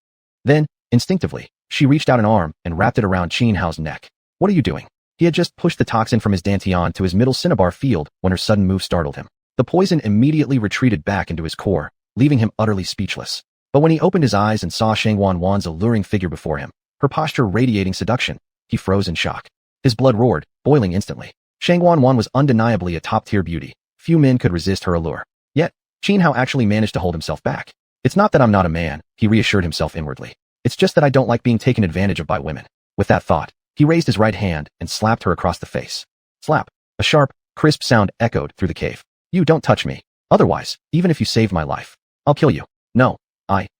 Then, instinctively, she reached out an arm and wrapped it around Xuanhuan's neck. What are you doing? He had just pushed the toxin from his dantian to his middle cinnabar field when her sudden move startled him. The poison immediately retreated back into his core, leaving him utterly speechless. But when he opened his eyes and saw Xuanhuan's alluring figure before him, her posture radiating seduction, he froze in shock. His blood roared, boiling instantly. Xuanhuan was undeniably a top-tier beauty. Few men could resist her allure. Yet, Xuanhuan actually managed to hold himself back. It's not that I'm not a man, he reassured himself inwardly. It's just that I don't like being taken advantage of by women. With that thought, he raised his right hand and slapped her across the face. Slap. A sharp, crisp sound echoed through the cave. You don't touch me. Otherwise, even if you save my life, I'll kill you. No.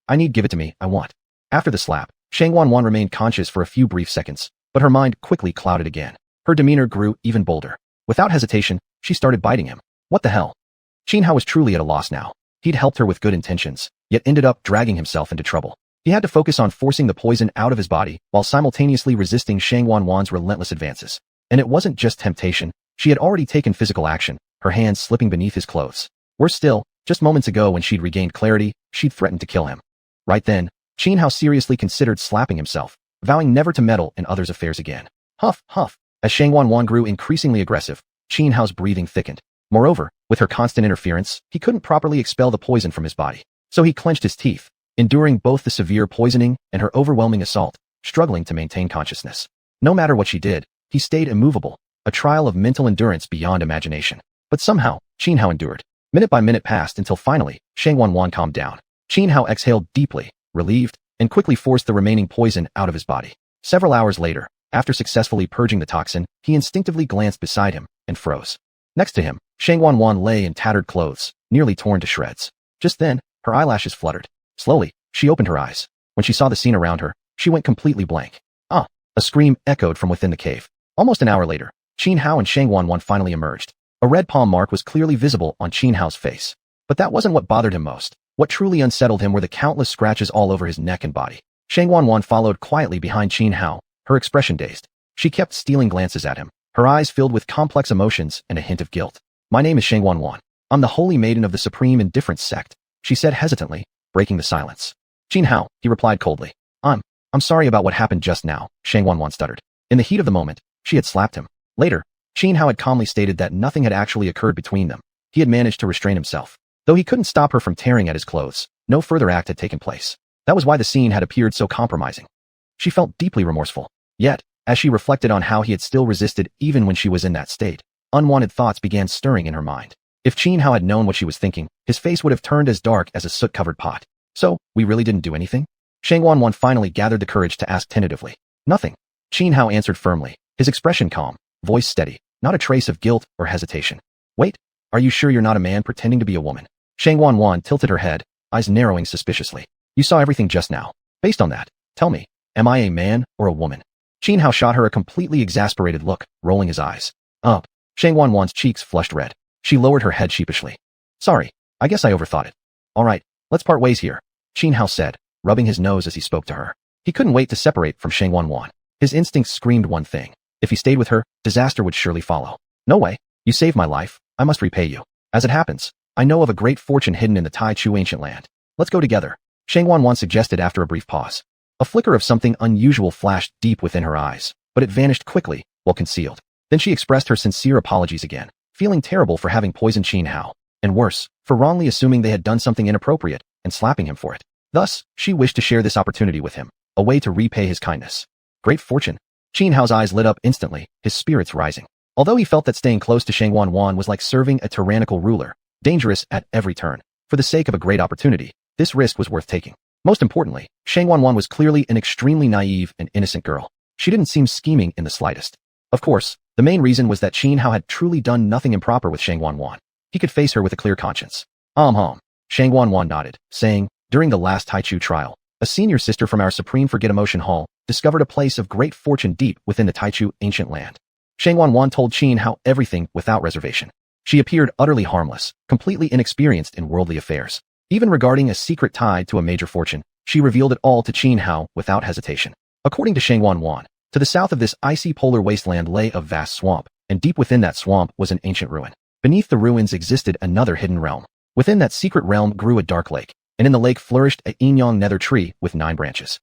I need give it to me, I want. After the slap, Xuanhuan remained conscious for a few brief seconds, but her mind quickly clouded again. Her demeanor grew even bolder. Without hesitation, she started biting him. What the hell? Xuanhuan was truly at a loss now. He'd helped her with good intentions, yet ended up dragging himself into trouble. He had to focus on forcing the poison out of his body while simultaneously resisting Xuanhuan's relentless advances. And it wasn't just temptation, she had already taken physical action, her hands slipping beneath his clothes. Worse still, just moments ago when she'd regained clarity, she'd threatened to kill him. Right then, Xuanhuan seriously considered slapping himself, vowing never to meddle in others' affairs again. Huff, huff. As Xuanhuan grew increasingly aggressive, Xuanhuan's breathing thickened. Moreover, with her constant interference, he couldn't properly expel the poison from his body. So he clenched his teeth, enduring both the severe poisoning and her overwhelming assault, struggling to maintain consciousness. No matter what she did, he stayed immovable, a trial of mental endurance beyond imagination. But somehow, Xuanhuan endured. Minute by minute passed until finally, Xuanhuan calmed down. Xuanhuan exhaled deeply, relieved, and quickly forced the remaining poison out of his body. Several hours later, after successfully purging the toxin, he instinctively glanced beside him and froze. Next to him, Xuanhuan lay in tattered clothes, nearly torn to shreds. Just then, her eyelashes fluttered. Slowly, she opened her eyes. When she saw the scene around her, she went completely blank. Ah! A scream echoed from within the cave. Almost an hour later, Xuanhuan and Xuanhuan finally emerged. A red palm mark was clearly visible on Xuanhuan's face. But that wasn't what bothered him most. What truly unsettled him were the countless scratches all over his neck and body. Xuanhuan followed quietly behind Xuanhuan, her expression dazed. She kept stealing glances at him, her eyes filled with complex emotions and a hint of guilt. My name is Xuanhuan. I'm the holy maiden of the Supreme Indifference sect, she said hesitantly, breaking the silence. Xuanhuan, he replied coldly. I'm sorry about what happened just now, Xuanhuan stuttered. In the heat of the moment, she had slapped him. Later, Xuanhuan had calmly stated that nothing had actually occurred between them. He had managed to restrain himself. Though he couldn't stop her from tearing at his clothes, no further act had taken place. That was why the scene had appeared so compromising. She felt deeply remorseful. Yet, as she reflected on how he had still resisted even when she was in that state, unwanted thoughts began stirring in her mind. If Xuanhuan had known what she was thinking, his face would have turned as dark as a soot-covered pot. So, we really didn't do anything? Xuanhuan finally gathered the courage to ask tentatively. Nothing. Xuanhuan answered firmly, his expression calm, voice steady, not a trace of guilt or hesitation. Wait, are you sure you're not a man pretending to be a woman? Xuanhuan tilted her head, eyes narrowing suspiciously. You saw everything just now. Based on that, tell me, am I a man or a woman? Xuanhuan shot her a completely exasperated look, rolling his eyes. Up. Xuanhuan's cheeks flushed red. She lowered her head sheepishly. Sorry, I guess I overthought it. All right, let's part ways here, Xuanhuan said, rubbing his nose as he spoke to her. He couldn't wait to separate from Xuanhuan. His instincts screamed one thing. If he stayed with her, disaster would surely follow. No way. You saved my life. I must repay you. As it happens, I know of a great fortune hidden in the Tai Chu ancient land. Let's go together, Xuanhuan suggested after a brief pause. A flicker of something unusual flashed deep within her eyes, but it vanished quickly, while concealed. Then she expressed her sincere apologies again, feeling terrible for having poisoned Xuanhuan, and worse, for wrongly assuming they had done something inappropriate, and slapping him for it. Thus, she wished to share this opportunity with him, a way to repay his kindness. Great fortune. Xuanhuan's eyes lit up instantly, his spirits rising. Although he felt that staying close to Xuanhuan was like serving a tyrannical ruler, dangerous at every turn. For the sake of a great opportunity, this risk was worth taking. Most importantly, Xuanhuan was clearly an extremely naive and innocent girl. She didn't seem scheming in the slightest. Of course, The main reason was that Xianhao had truly done nothing improper with xuanhuan. He could face her with a clear conscience. Xuanhuan nodded, saying, during the last Taichu trial, a senior sister from our Supreme Forget Emotion Hall discovered a place of great fortune deep within the Taichu ancient land. Xuanhuan told Xianhao everything without reservation. She appeared utterly harmless, completely inexperienced in worldly affairs. Even regarding a secret tied to a major fortune, she revealed it all to Xianhao without hesitation. According to Xuanhuan, to the south of this icy polar wasteland lay a vast swamp, and deep within that swamp was an ancient ruin. Beneath the ruins existed another hidden realm. Within that secret realm grew a dark lake, and in the lake flourished a Yinyang nether tree with 9 branches.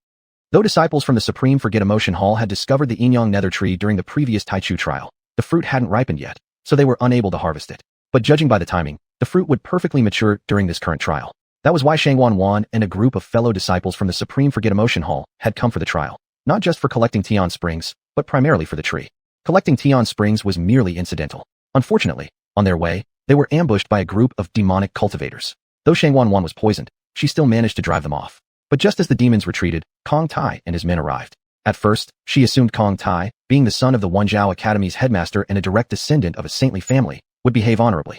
Though disciples from the Supreme Forget Emotion Hall had discovered the Yinyang nether tree during the previous Taichu trial, the fruit hadn't ripened yet, so they were unable to harvest it. But judging by the timing, the fruit would perfectly mature during this current trial. That was why Xuanhuan and a group of fellow disciples from the Supreme Forget Emotion Hall had come for the trial, not just for collecting Tian Springs, but primarily for the tree. Collecting Tian Springs was merely incidental. Unfortunately, on their way, they were ambushed by a group of demonic cultivators. Though Xuanhuan was poisoned, she still managed to drive them off. But just as the demons retreated, Kong Tai and his men arrived. At first, she assumed Kong Tai, being the son of the Wenzhou Academy's headmaster and a direct descendant of a saintly family, would behave honorably.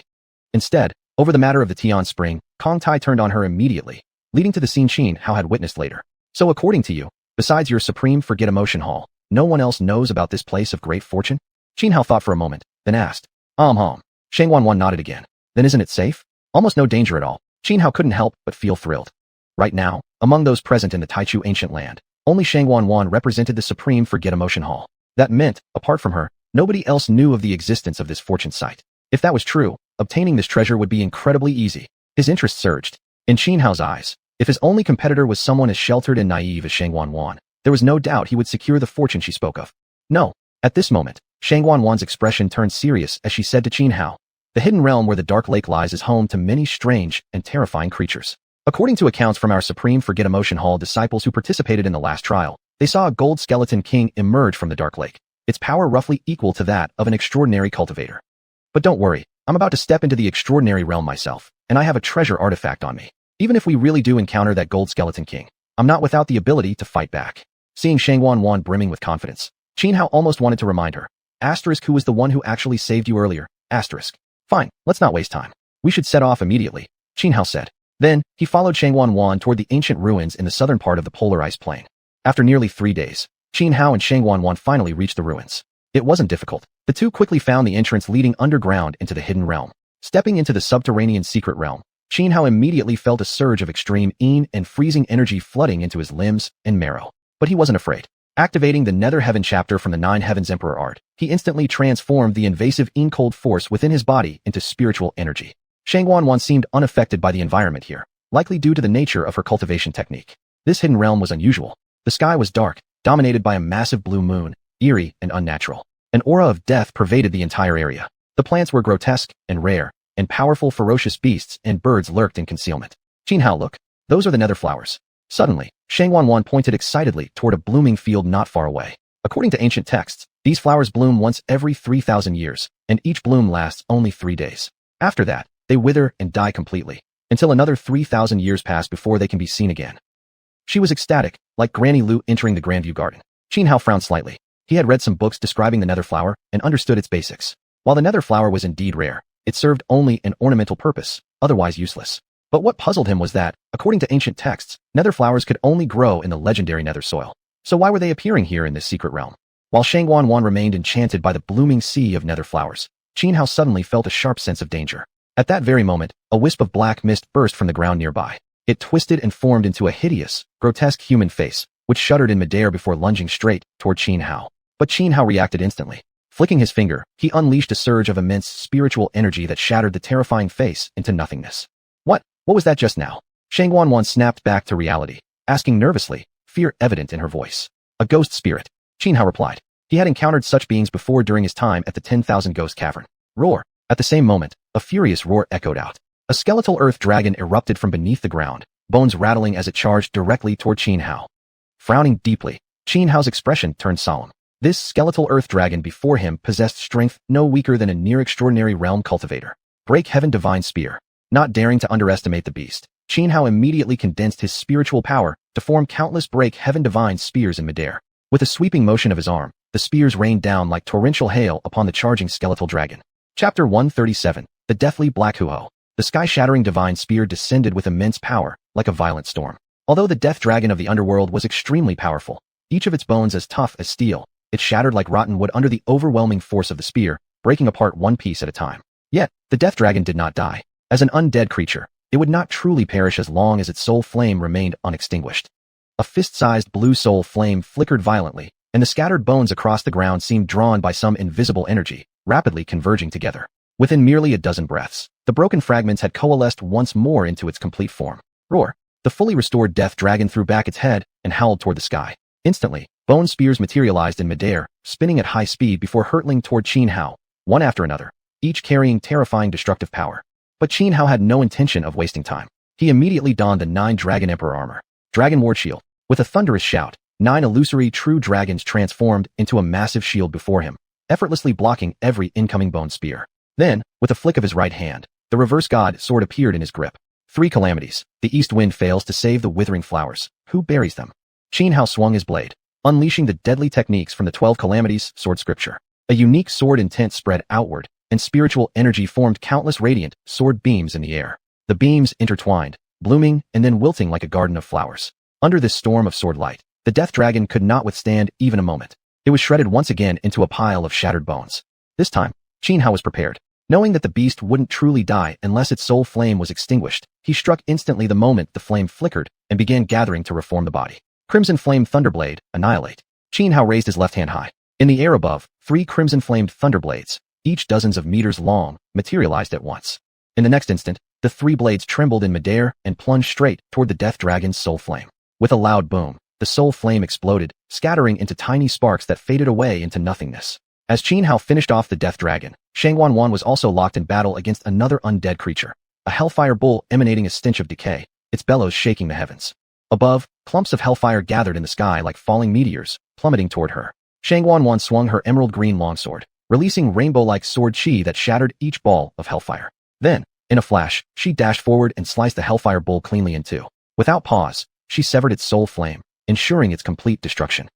Instead, over the matter of the Tian Spring, Kong Tai turned on her immediately, leading to the scene Xianhao had witnessed later. So according to you, besides your Supreme Forget Emotion Hall, no one else knows about this place of great fortune? Xianhao thought for a moment, then asked. Xuanhuan nodded again. Then isn't it safe? Almost no danger at all. Xianhao couldn't help but feel thrilled. Right now, among those present in the Taichu ancient land, only Xuanhuan represented the Supreme Forget Emotion Hall. That meant, apart from her, nobody else knew of the existence of this fortune site. If that was true, obtaining this treasure would be incredibly easy. His interest surged. In Xianhao's eyes, if his only competitor was someone as sheltered and naive as Xuanhuan, there was no doubt he would secure the fortune she spoke of. No. At this moment, Xuanhuan's expression turned serious as she said to Xianhao, the hidden realm where the dark lake lies is home to many strange and terrifying creatures. According to accounts from our Supreme Forget Emotion Hall disciples who participated in the last trial, they saw a gold skeleton king emerge from the dark lake, its power roughly equal to that of an extraordinary cultivator. But don't worry, I'm about to step into the extraordinary realm myself, and I have a treasure artifact on me. Even if we really do encounter that gold skeleton king, I'm not without the ability to fight back. Seeing Xuanhuan brimming with confidence, Xianhao almost wanted to remind her. Who was the one who actually saved you earlier? Fine, let's not waste time. We should set off immediately, Xianhao said. Then, he followed Xuanhuan toward the ancient ruins in the southern part of the polar ice plain. After nearly 3 days, Xianhao and Xuanhuan finally reached the ruins. It wasn't difficult. The two quickly found the entrance leading underground into the hidden realm. Stepping into the subterranean secret realm, Xianhao immediately felt a surge of extreme and freezing energy flooding into his limbs and marrow. But he wasn't afraid. Activating the Nether Heaven chapter from the 9 Heavens Emperor art, he instantly transformed the invasive cold force within his body into spiritual energy. Xuanhuan seemed unaffected by the environment here, likely due to the nature of her cultivation technique. This hidden realm was unusual. The sky was dark, dominated by a massive blue moon, eerie and unnatural. An aura of death pervaded the entire area. The plants were grotesque and rare, and powerful ferocious beasts and birds lurked in concealment. Xianhao, look. Those are the nether flowers. Suddenly, Xuanhuan pointed excitedly toward a blooming field not far away. According to ancient texts, these flowers bloom once every 3,000 years, and each bloom lasts only 3 days. After that, they wither and die completely, until another 3,000 years pass before they can be seen again. She was ecstatic, like Granny Lu entering the Grandview Garden. Xianhao frowned slightly. He had read some books describing the nether flower and understood its basics. While the nether flower was indeed rare, it served only an ornamental purpose, otherwise useless. But what puzzled him was that, according to ancient texts, nether flowers could only grow in the legendary nether soil. So why were they appearing here in this secret realm? While Xuanhuan remained enchanted by the blooming sea of nether flowers, Xianhao suddenly felt a sharp sense of danger. At that very moment, a wisp of black mist burst from the ground nearby. It twisted and formed into a hideous, grotesque human face, which shuddered in midair before lunging straight toward Xianhao. But Xianhao reacted instantly. Flicking his finger, he unleashed a surge of immense spiritual energy that shattered the terrifying face into nothingness. What was that just now? Xuanhuan snapped back to reality, asking nervously, fear evident in her voice. A ghost spirit. Xianhao replied. He had encountered such beings before during his time at the 10,000 Ghost Cavern. Roar. At the same moment, a furious roar echoed out. A skeletal earth dragon erupted from beneath the ground, bones rattling as it charged directly toward Xianhao. Frowning deeply, Xianhao's expression turned solemn. This skeletal earth dragon before him possessed strength no weaker than a near-extraordinary realm cultivator. Break Heaven Divine Spear. Not daring to underestimate the beast, Xianhao immediately condensed his spiritual power to form countless Break Heaven Divine Spears in midair. With a sweeping motion of his arm, the spears rained down like torrential hail upon the charging skeletal dragon. Chapter 137. The Deathly Black Xuanhuan. The sky-shattering divine spear descended with immense power, like a violent storm. Although the death dragon of the underworld was extremely powerful, each of its bones as tough as steel, it shattered like rotten wood under the overwhelming force of the spear, breaking apart one piece at a time. Yet, the death dragon did not die. As an undead creature, it would not truly perish as long as its soul flame remained unextinguished. A fist-sized blue soul flame flickered violently, and the scattered bones across the ground seemed drawn by some invisible energy, rapidly converging together. Within merely a dozen breaths, the broken fragments had coalesced once more into its complete form. Roar! The fully restored death dragon threw back its head and howled toward the sky. Instantly, bone spears materialized in midair, spinning at high speed before hurtling toward Xianxia, one after another, each carrying terrifying destructive power. But Xianxia had no intention of wasting time. He immediately donned the 9 Dragon Emperor armor. Dragon Ward Shield. With a thunderous shout, 9 illusory true dragons transformed into a massive shield before him, effortlessly blocking every incoming bone spear. Then, with a flick of his right hand, the reverse god sword appeared in his grip. 3 calamities. The east wind fails to save the withering flowers. Who buries them? Xianxia swung his blade, unleashing the deadly techniques from the 12 calamities sword scripture. A unique sword intent spread outward, and spiritual energy formed countless radiant sword beams in the air. The beams intertwined, blooming and then wilting like a garden of flowers. Under this storm of sword light, the death dragon could not withstand even a moment. It was shredded once again into a pile of shattered bones. This time, Xianxia was prepared. Knowing that the beast wouldn't truly die unless its soul flame was extinguished, he struck instantly the moment the flame flickered and began gathering to reform the body. Crimson Flame Thunderblade, annihilate. Xianxia raised his left hand high. In the air above, 3 crimson flamed thunderblades, each dozens of meters long, materialized at once. In the next instant, the 3 blades trembled in midair and plunged straight toward the death dragon's soul flame. With a loud boom, the soul flame exploded, scattering into tiny sparks that faded away into nothingness. As Xianxia finished off the death dragon, xuanhuan was also locked in battle against another undead creature, a hellfire bull emanating a stench of decay, its bellows shaking the heavens. Above, clumps of hellfire gathered in the sky like falling meteors, plummeting toward her. Xuanhuan swung her emerald green longsword, releasing rainbow-like sword chi that shattered each ball of hellfire. Then, in a flash, she dashed forward and sliced the hellfire bull cleanly in two. Without pause, she severed its soul flame, ensuring its complete destruction.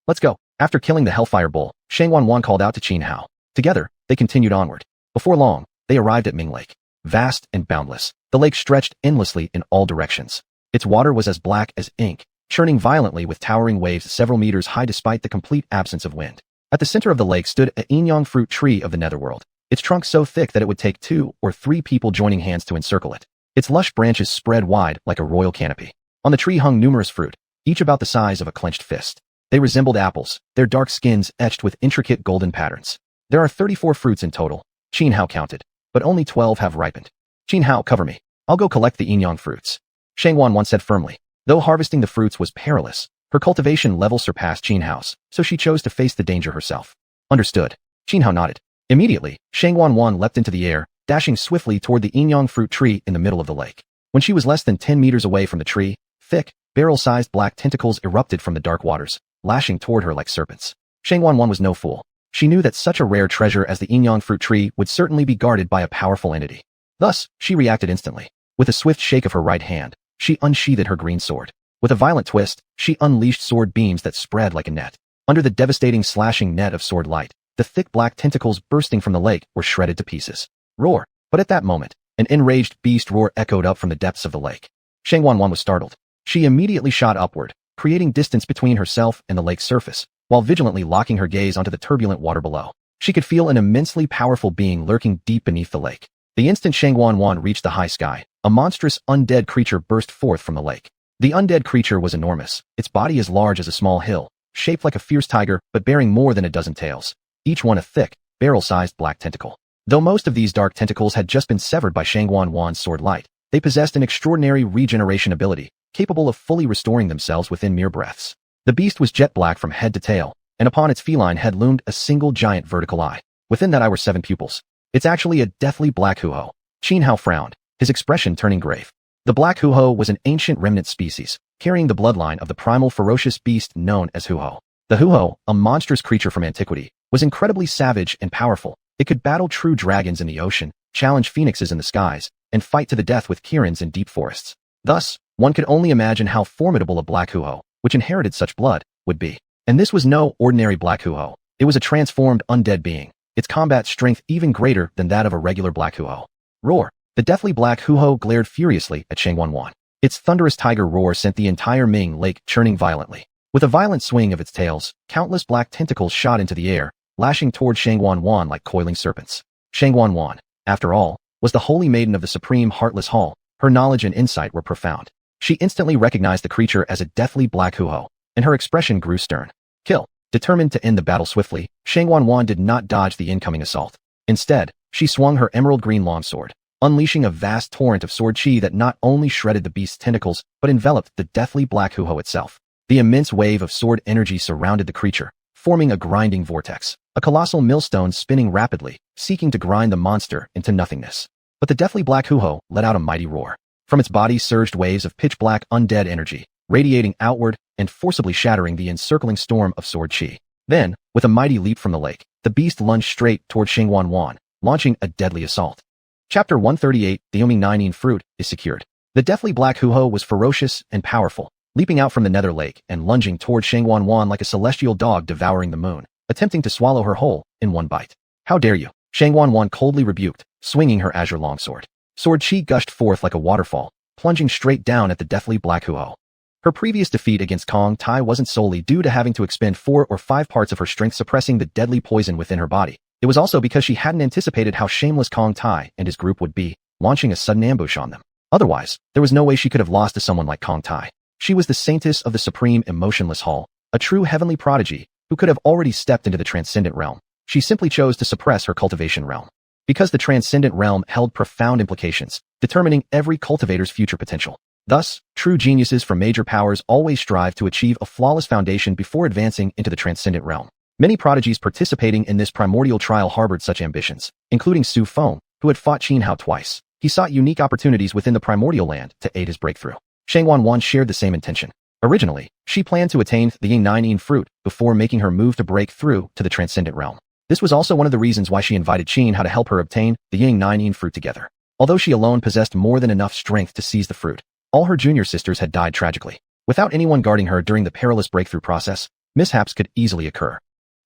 Let's go. After killing the hellfire bull, Xuanhuan called out to Xianxia. Together, they continued onward. Before long, they arrived at Ming Lake. Vast and boundless, the lake stretched endlessly in all directions. Its water was as black as ink, churning violently with towering waves several meters high despite the complete absence of wind. At the center of the lake stood a xiuxian fruit tree of the netherworld, its trunk so thick that it would take 2 or 3 people joining hands to encircle it. Its lush branches spread wide like a royal canopy. On the tree hung numerous fruit, each about the size of a clenched fist. They resembled apples, their dark skins etched with intricate golden patterns. There are 34 fruits in total, Xianxia counted, but only 12 have ripened. Xianxia, cover me. I'll go collect the xiuxian fruits. Xuanhuan said firmly. Though harvesting the fruits was perilous, her cultivation level surpassed Xianxia's, so she chose to face the danger herself. Understood. Xianxia nodded. Immediately, Xuanhuan leapt into the air, dashing swiftly toward the xiuxian fruit tree in the middle of the lake. When she was less than 10 meters away from the tree, thick, barrel-sized black tentacles erupted from the dark waters, lashing toward her like serpents. Xuanhuan was no fool. She knew that such a rare treasure as the xiuxian fruit tree would certainly be guarded by a powerful entity. Thus, she reacted instantly. With a swift shake of her right hand, she unsheathed her green sword. With a violent twist, she unleashed sword beams that spread like a net. Under the devastating slashing net of sword light, the thick black tentacles bursting from the lake were shredded to pieces. Roar! But at that moment, an enraged beast roar echoed up from the depths of the lake. Xuanhuan was startled. She immediately shot upward, creating distance between herself and the lake's surface, while vigilantly locking her gaze onto the turbulent water below. She could feel an immensely powerful being lurking deep beneath the lake. The instant Xuanhuan reached the high sky, a monstrous undead creature burst forth from the lake. The undead creature was enormous, its body as large as a small hill, shaped like a fierce tiger but bearing more than a dozen tails, each one a thick, barrel-sized black tentacle. Though most of these dark tentacles had just been severed by Xuanhuan's sword light, they possessed an extraordinary regeneration ability, capable of fully restoring themselves within mere breaths. The beast was jet black from head to tail, and upon its feline head loomed a single giant vertical eye. Within that eye were 7 pupils. It's actually a deathly black xuanhuan. Xianxia frowned, his expression turning grave. The black xuanhuan was an ancient remnant species, carrying the bloodline of the primal ferocious beast known as xuanhuan. The xuanhuan, a monstrous creature from antiquity, was incredibly savage and powerful. It could battle true dragons in the ocean, challenge phoenixes in the skies, and fight to the death with kirans in deep forests. Thus, one could only imagine how formidable a black xuanhuan, which inherited such blood, would be. And this was no ordinary black xuanhuan. It was a transformed undead being, its combat strength even greater than that of a regular black huo. Roar! The deathly black huo glared furiously at xuanhuan. Its thunderous tiger roar sent the entire Ming Lake churning violently. With a violent swing of its tails, countless black tentacles shot into the air, lashing toward xuanhuan like coiling serpents. Xuanhuan, after all, was the holy maiden of the supreme heartless hall. Her knowledge and insight were profound. She instantly recognized the creature as a deathly black huo, and her expression grew stern. Kill. Determined to end the battle swiftly, xuanhuan did not dodge the incoming assault. Instead, she swung her emerald green longsword, unleashing a vast torrent of sword chi that not only shredded the beast's tentacles, but enveloped the deathly black huo itself. The immense wave of sword energy surrounded the creature, forming a grinding vortex, a colossal millstone spinning rapidly, seeking to grind the monster into nothingness. But the deathly black huo let out a mighty roar. From its body surged waves of pitch-black undead energy, radiating outward and forcibly shattering the encircling storm of sword chi. Then, with a mighty leap from the lake, the beast lunged straight toward xuanhuan, launching a deadly assault. Chapter 138, the Oming fruit, is secured. The deathly black huo was ferocious and powerful, leaping out from the nether lake and lunging toward xuanhuan like a celestial dog devouring the moon, attempting to swallow her whole in one bite. How dare you? Xuanhuan coldly rebuked, swinging her azure longsword. Sword chi gushed forth like a waterfall, plunging straight down at the deathly black huo. Her previous defeat against Kong Tai wasn't solely due to having to expend 4 or 5 parts of her strength suppressing the deadly poison within her body. It was also because she hadn't anticipated how shameless Kong Tai and his group would be, launching a sudden ambush on them. Otherwise, there was no way she could have lost to someone like Kong Tai. She was the saintess of the supreme emotionless hall, a true heavenly prodigy who could have already stepped into the transcendent realm. She simply chose to suppress her cultivation realm. Because the transcendent realm held profound implications, determining every cultivator's future potential. Thus, true geniuses from major powers always strive to achieve a flawless foundation before advancing into the transcendent realm. Many prodigies participating in this primordial trial harbored such ambitions, including Su Feng, who had fought Qin Hao twice. He sought unique opportunities within the primordial land to aid his breakthrough. Xuanhuan shared the same intention. Originally, she planned to attain the Yin fruit before making her move to break through to the transcendent realm. This was also one of the reasons why she invited Qin Hao to help her obtain the Yin fruit together. Although she alone possessed more than enough strength to seize the fruit, all her junior sisters had died tragically. Without anyone guarding her during the perilous breakthrough process, mishaps could easily occur.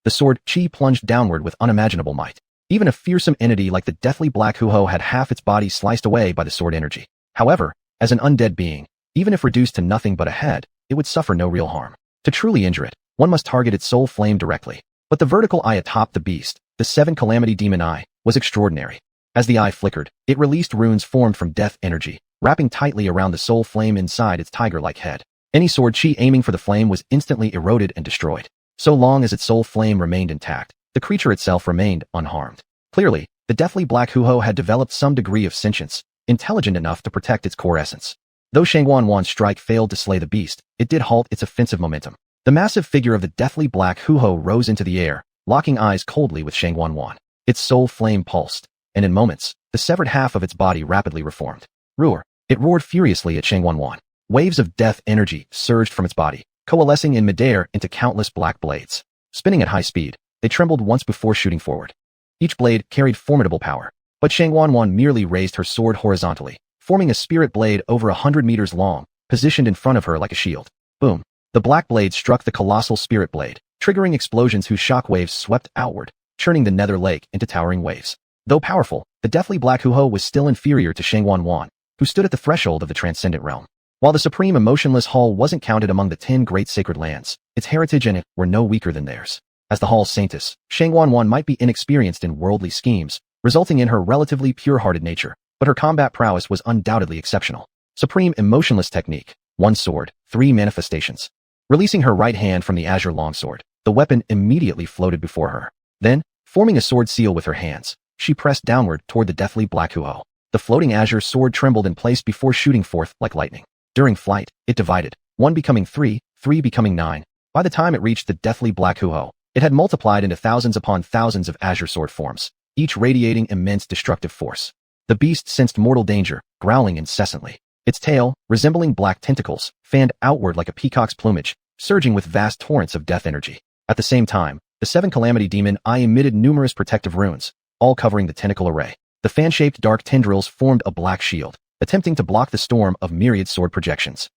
The sword chi plunged downward with unimaginable might. Even a fearsome entity like the deathly black huo had half its body sliced away by the sword energy. However, as an undead being, even if reduced to nothing but a head, it would suffer no real harm. To truly injure it, one must target its soul flame directly. But the vertical eye atop the beast, the 7 calamity demon eye, was extraordinary. As the eye flickered, it released runes formed from death energy, wrapping tightly around the soul flame inside its tiger-like head. Any sword chi aiming for the flame was instantly eroded and destroyed. So long as its soul flame remained intact, the creature itself remained unharmed. Clearly, the deathly black huo had developed some degree of sentience, intelligent enough to protect its core essence. Though xuanhuan's strike failed to slay the beast, it did halt its offensive momentum. The massive figure of the deathly black huo rose into the air, locking eyes coldly with xuanhuan. Its soul flame pulsed, and in moments, the severed half of its body rapidly reformed. Roar! It roared furiously at xuanhuan. Waves of death energy surged from its body, coalescing in midair into countless black blades. Spinning at high speed, they trembled once before shooting forward. Each blade carried formidable power, but xuanhuan merely raised her sword horizontally, forming a spirit blade over 100 meters long, positioned in front of her like a shield. Boom! The black blade struck the colossal spirit blade, triggering explosions whose shockwaves swept outward, churning the nether lake into towering waves. Though powerful, the deathly black huo was still inferior to xuanhuan, who stood at the threshold of the transcendent realm. While the supreme emotionless hall wasn't counted among the 10 great sacred lands, its heritage and it were no weaker than theirs. As the hall's saintess, xuanhuan might be inexperienced in worldly schemes, resulting in her relatively pure-hearted nature, but her combat prowess was undoubtedly exceptional. Supreme emotionless technique, 1 sword, 3 manifestations. Releasing her right hand from the azure longsword, the weapon immediately floated before her. Then, forming a sword seal with her hands, she pressed downward toward the deathly black huo. The floating azure sword trembled in place before shooting forth like lightning. During flight, it divided, 1 becoming 3, 3 becoming 9. By the time it reached the deathly black huo, it had multiplied into thousands upon thousands of azure sword forms, each radiating immense destructive force. The beast sensed mortal danger, growling incessantly. Its tail, resembling black tentacles, fanned outward like a peacock's plumage, surging with vast torrents of death energy. At the same time, the 7 calamity demon eye emitted numerous protective runes, all covering the tentacle array. The fan-shaped dark tendrils formed a black shield, attempting to block the storm of myriad sword projections.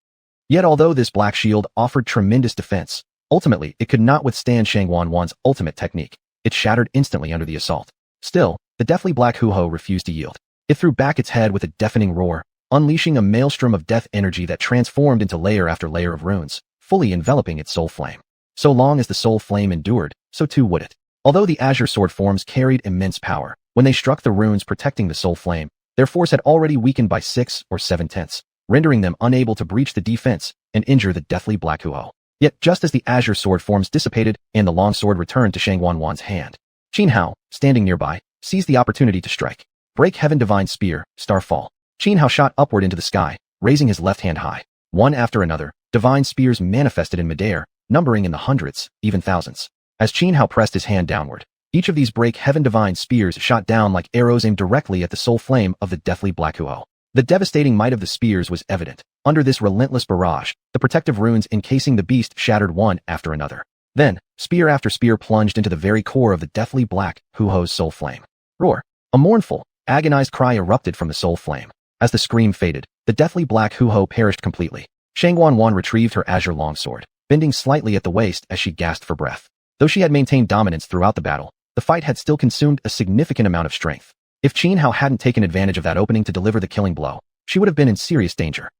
Yet although this black shield offered tremendous defense, Ultimately, it could not withstand Xuanhuan's ultimate technique. It shattered instantly under the assault. Still, the deathly black Huho refused to yield. It threw back its head with a deafening roar, unleashing a maelstrom of death energy that transformed into layer after layer of runes, fully enveloping its soul flame. So long as the soul flame endured, so too would it. Although the azure sword forms carried immense power, when they struck the runes protecting the soul flame, their force had already weakened by 6 or 7/10, rendering them unable to breach the defense and injure the deathly black Huo. Yet just as the azure sword forms dissipated and the long sword returned to Xuanhuan's hand, Xianhao, standing nearby, seized the opportunity to strike. Break Heaven Divine Spear, Starfall. Xianhao shot upward into the sky, raising his left hand high. One after another, divine spears manifested in midair, numbering in the hundreds, even thousands. As Xianhao pressed his hand downward, each of these Break Heaven Divine Spears shot down like arrows aimed directly at the soul flame of the deathly black Huo. The devastating might of the spears was evident. Under this relentless barrage, the protective runes encasing the beast shattered one after another. Then, spear after spear plunged into the very core of the deathly black Huo's soul flame. Roar! A mournful, agonized cry erupted from the soul flame. As the scream faded, the deathly black Huo perished completely. Xuanhuan retrieved her azure longsword, bending slightly at the waist as she gasped for breath. Though she had maintained dominance throughout the battle, the fight had still consumed a significant amount of strength. If Xianhao hadn't taken advantage of that opening to deliver the killing blow, she would have been in serious danger.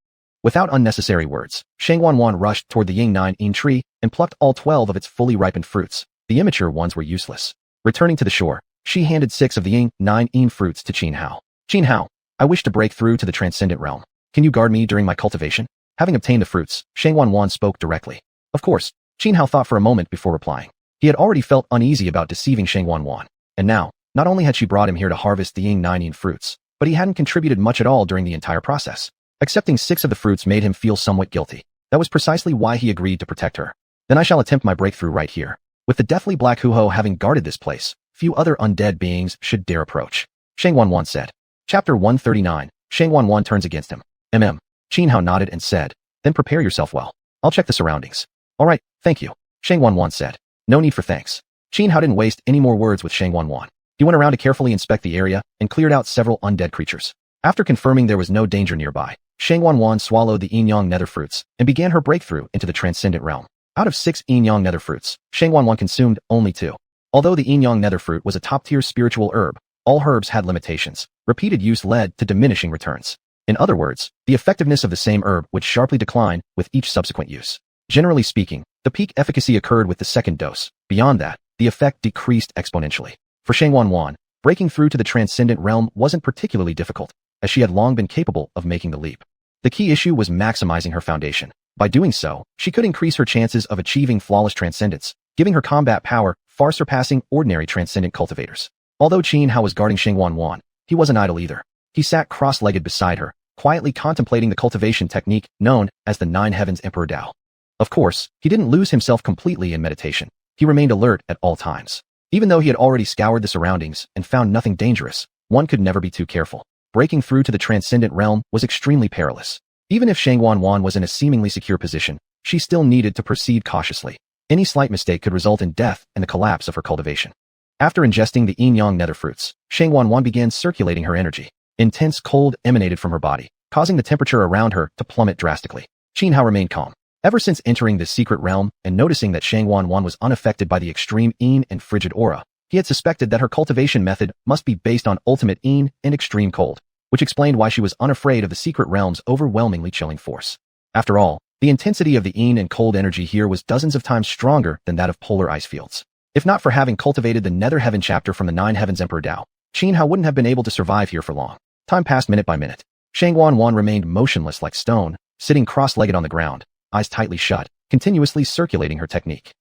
Without unnecessary words, Xuanhuan rushed toward the Ying tree and plucked all 12 of its fully ripened fruits. The immature ones were useless. Returning to the shore, she handed 6 of the Ying fruits to Xianhao. Xianhao, I wish to break through to the transcendent realm. Can you guard me during my cultivation? Having obtained the fruits, Xuanhuan spoke directly. Of course. Xianhao thought for a moment before replying. He had already felt uneasy about deceiving Xuanhuan, and now, not only had she brought him here to harvest the Ying fruits, but he hadn't contributed much at all during the entire process. Accepting 6 of the fruits made him feel somewhat guilty. That was precisely why he agreed to protect her. Then I shall attempt my breakthrough right here. With the deathly black Huo having guarded this place, few other undead beings should dare approach. Xuanhuan said. Chapter 139, Xuanhuan turns against him. Xianhao nodded and said, then prepare yourself well. I'll check the surroundings. All right, thank you. Xuanhuan said. No need for thanks. Xianhao didn't waste any more words with Xuanhuan. He went around to carefully inspect the area and cleared out several undead creatures. After confirming there was no danger nearby, Xuanhuan swallowed the Yin-Yang nether fruits and began her breakthrough into the transcendent realm. Out of 6 Yin-Yang nether fruits, Xuanhuan consumed only 2. Although the Yin-Yang nether fruit was a top-tier spiritual herb, all herbs had limitations. Repeated use led to diminishing returns. In other words, the effectiveness of the same herb would sharply decline with each subsequent use. Generally speaking, the peak efficacy occurred with the second dose. Beyond that, the effect decreased exponentially. For Xuanhuan, breaking through to the transcendent realm wasn't particularly difficult, as she had long been capable of making the leap. The key issue was maximizing her foundation. By doing so, she could increase her chances of achieving flawless transcendence, giving her combat power far surpassing ordinary transcendent cultivators. Although Xianhao was guarding Xuanhuan, he wasn't idle either. He sat cross-legged beside her, quietly contemplating the cultivation technique known as the Nine Heavens Emperor Dao. Of course, he didn't lose himself completely in meditation. He remained alert at all times. Even though he had already scoured the surroundings and found nothing dangerous, one could never be too careful. Breaking through to the transcendent realm was extremely perilous. Even if Xuanhuan was in a seemingly secure position, she still needed to proceed cautiously. Any slight mistake could result in death and the collapse of her cultivation. After ingesting the Yin-Yang nether fruits, Xuanhuan began circulating her energy. Intense cold emanated from her body, causing the temperature around her to plummet drastically. Xianhao remained calm. Ever since entering this secret realm and noticing that Xuanhuan was unaffected by the extreme Yin and frigid aura, he had suspected that her cultivation method must be based on ultimate Yin and extreme cold, which explained why she was unafraid of the secret realm's overwhelmingly chilling force. After all, the intensity of the Yin and cold energy here was dozens of times stronger than that of polar ice fields. If not for having cultivated the Nether Heaven chapter from the Nine Heavens Emperor Dao, Xianhao wouldn't have been able to survive here for long. Time passed minute by minute. Xuanhuan remained motionless like stone, sitting cross-legged on the ground, eyes tightly shut, continuously circulating her technique.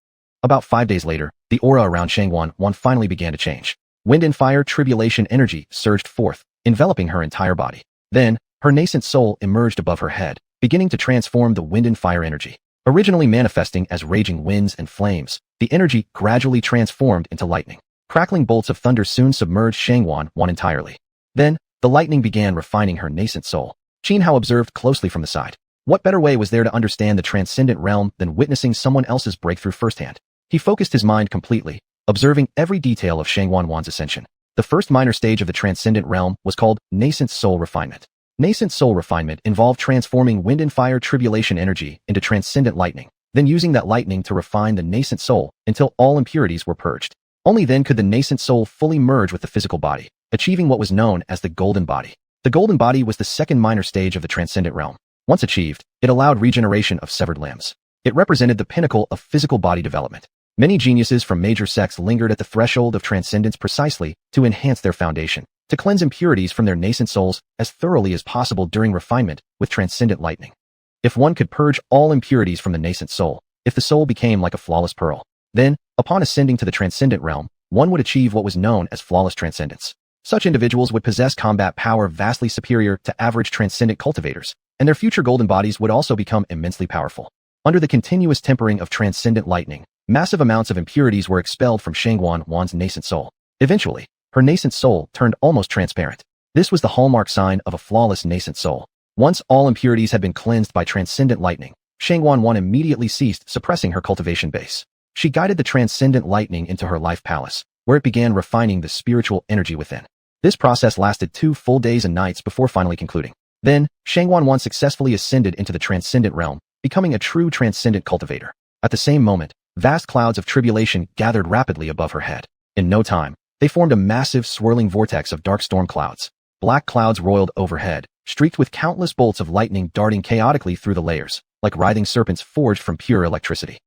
About 5 days later, the aura around Xuanhuan finally began to change. Wind and fire tribulation energy surged forth, enveloping her entire body. Then, her nascent soul emerged above her head, beginning to transform the wind and fire energy. Originally manifesting as raging winds and flames, the energy gradually transformed into lightning. Crackling bolts of thunder soon submerged Xuanhuan entirely. Then, the lightning began refining her nascent soul. Xianhao observed closely from the side. What better way was there to understand the transcendent realm than witnessing someone else's breakthrough firsthand? He focused his mind completely, observing every detail of Xuanhuan's ascension. The first minor stage of the transcendent realm was called nascent soul refinement. Nascent soul refinement involved transforming wind and fire tribulation energy into transcendent lightning. then using that lightning to refine the nascent soul until all impurities were purged. Only then could the nascent soul fully merge with the physical body, achieving what was known as the golden body. The golden body was the second minor stage of the transcendent realm. Once achieved, it allowed regeneration of severed limbs. It represented the pinnacle of physical body development. Many geniuses from major sects lingered at the threshold of transcendence precisely to enhance their foundation, to cleanse impurities from their nascent souls as thoroughly as possible during refinement with transcendent lightning. If one could purge all impurities from the nascent soul, if the soul became like a flawless pearl, then, upon ascending to the transcendent realm, one would achieve what was known as flawless transcendence. Such individuals would possess combat power vastly superior to average transcendent cultivators, and their future golden bodies would also become immensely powerful. Under the continuous tempering of transcendent lightning, massive amounts of impurities were expelled from xuanhuan's nascent soul. Eventually, her nascent soul turned almost transparent. This was the hallmark sign of a flawless nascent soul. Once all impurities had been cleansed by transcendent lightning, xuanhuan immediately ceased suppressing her cultivation base. She guided the transcendent lightning into her life palace, where it began refining the spiritual energy within. This process lasted 2 full days and nights before finally concluding. Then, xuanhuan successfully ascended into the transcendent realm, becoming a true transcendent cultivator. At the same moment, vast clouds of tribulation gathered rapidly above her head. In no time, they formed a massive swirling vortex of dark storm clouds. Black clouds roiled overhead, streaked with countless bolts of lightning darting chaotically through the layers, like writhing serpents forged from pure electricity.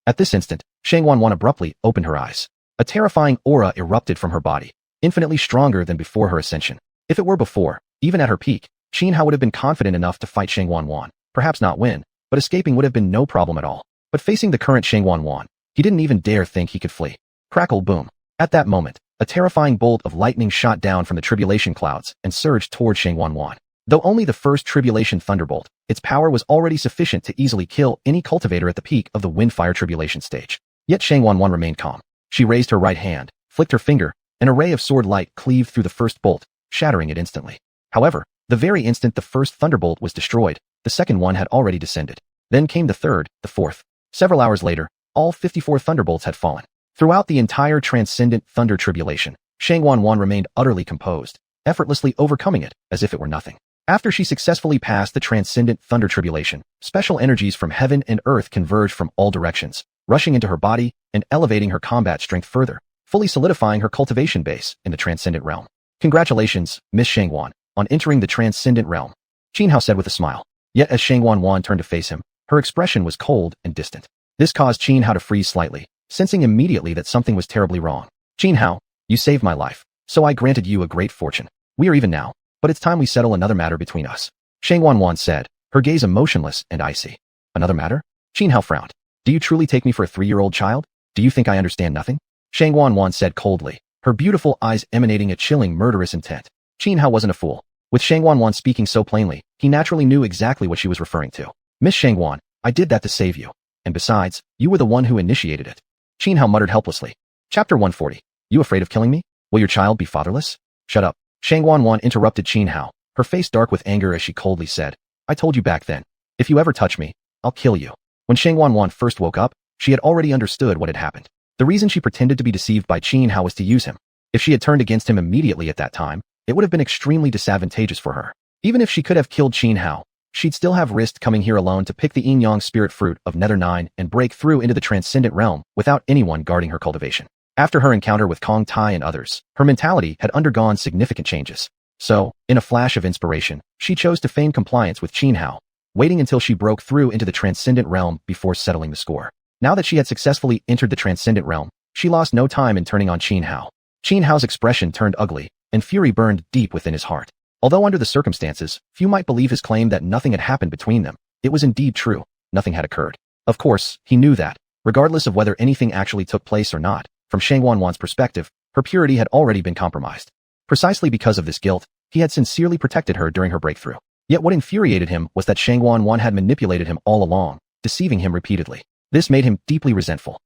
At this instant, xuanhuan abruptly opened her eyes. A terrifying aura erupted from her body, infinitely stronger than before her ascension. If it were before, even at her peak, Xianxia would have been confident enough to fight xuanhuan, perhaps not win, but escaping would have been no problem at all. But facing the current xuanhuan, he didn't even dare think he could flee. Crackle boom. At that moment, a terrifying bolt of lightning shot down from the tribulation clouds and surged toward xuanhuan. Though only the first tribulation thunderbolt, its power was already sufficient to easily kill any cultivator at the peak of the windfire tribulation stage. Yet xuanhuan remained calm. She raised her right hand, flicked her finger, an array of sword light cleaved through the first bolt, shattering it instantly. However, the very instant the first thunderbolt was destroyed, the second one had already descended. Then came the third, the fourth. Several hours later, all 54 thunderbolts had fallen. Throughout the entire transcendent thunder tribulation, xuanhuan remained utterly composed, effortlessly overcoming it as if it were nothing. After she successfully passed the transcendent thunder tribulation, special energies from heaven and earth converged from all directions, rushing into her body and elevating her combat strength further, fully solidifying her cultivation base in the transcendent realm. Congratulations, Miss xuanhuan, on entering the transcendent realm, Xianxia said with a smile. Yet as xuanhuan turned to face him, her expression was cold and distant. This caused Xianxia to freeze slightly, sensing immediately that something was terribly wrong. Xianxia, you saved my life, so I granted you a great fortune. We are even now, but it's time we settle another matter between us, xuanhuan said, her gaze emotionless and icy. Another matter? Xianxia frowned. Do you truly take me for a 3-year-old child? Do you think I understand nothing? xuanhuan said coldly, her beautiful eyes emanating a chilling murderous intent. Xianxia wasn't a fool. With xuanhuan speaking so plainly, he naturally knew exactly what she was referring to. Miss xuanhuan, I did that to save you. And besides, you were the one who initiated it. Xianxia muttered helplessly. Chapter 140. You afraid of killing me? Will your child be fatherless? Shut up. xuanhuan interrupted Xianxia, her face dark with anger as she coldly said, I told you back then. If you ever touch me, I'll kill you. When xuanhuan first woke up, she had already understood what had happened. The reason she pretended to be deceived by Xianxia was to use him. If she had turned against him immediately at that time, it would have been extremely disadvantageous for her. Even if she could have killed Xianxia, she'd still have risked coming here alone to pick the yin-yang spirit fruit of Nether 9 and break through into the transcendent realm without anyone guarding her cultivation. After her encounter with Kong Tai and others, her mentality had undergone significant changes. So, in a flash of inspiration, she chose to feign compliance with Xianxia, waiting until she broke through into the transcendent realm before settling the score. Now that she had successfully entered the transcendent realm, she lost no time in turning on Xianxia. Xianxia's expression turned ugly, and fury burned deep within his heart. Although under the circumstances, few might believe his claim that nothing had happened between them, it was indeed true. Nothing had occurred. Of course, he knew that, regardless of whether anything actually took place or not, from xuanhuan's perspective, her purity had already been compromised. Precisely because of this guilt, he had sincerely protected her during her breakthrough. Yet what infuriated him was that xuanhuan had manipulated him all along, deceiving him repeatedly. This made him deeply resentful.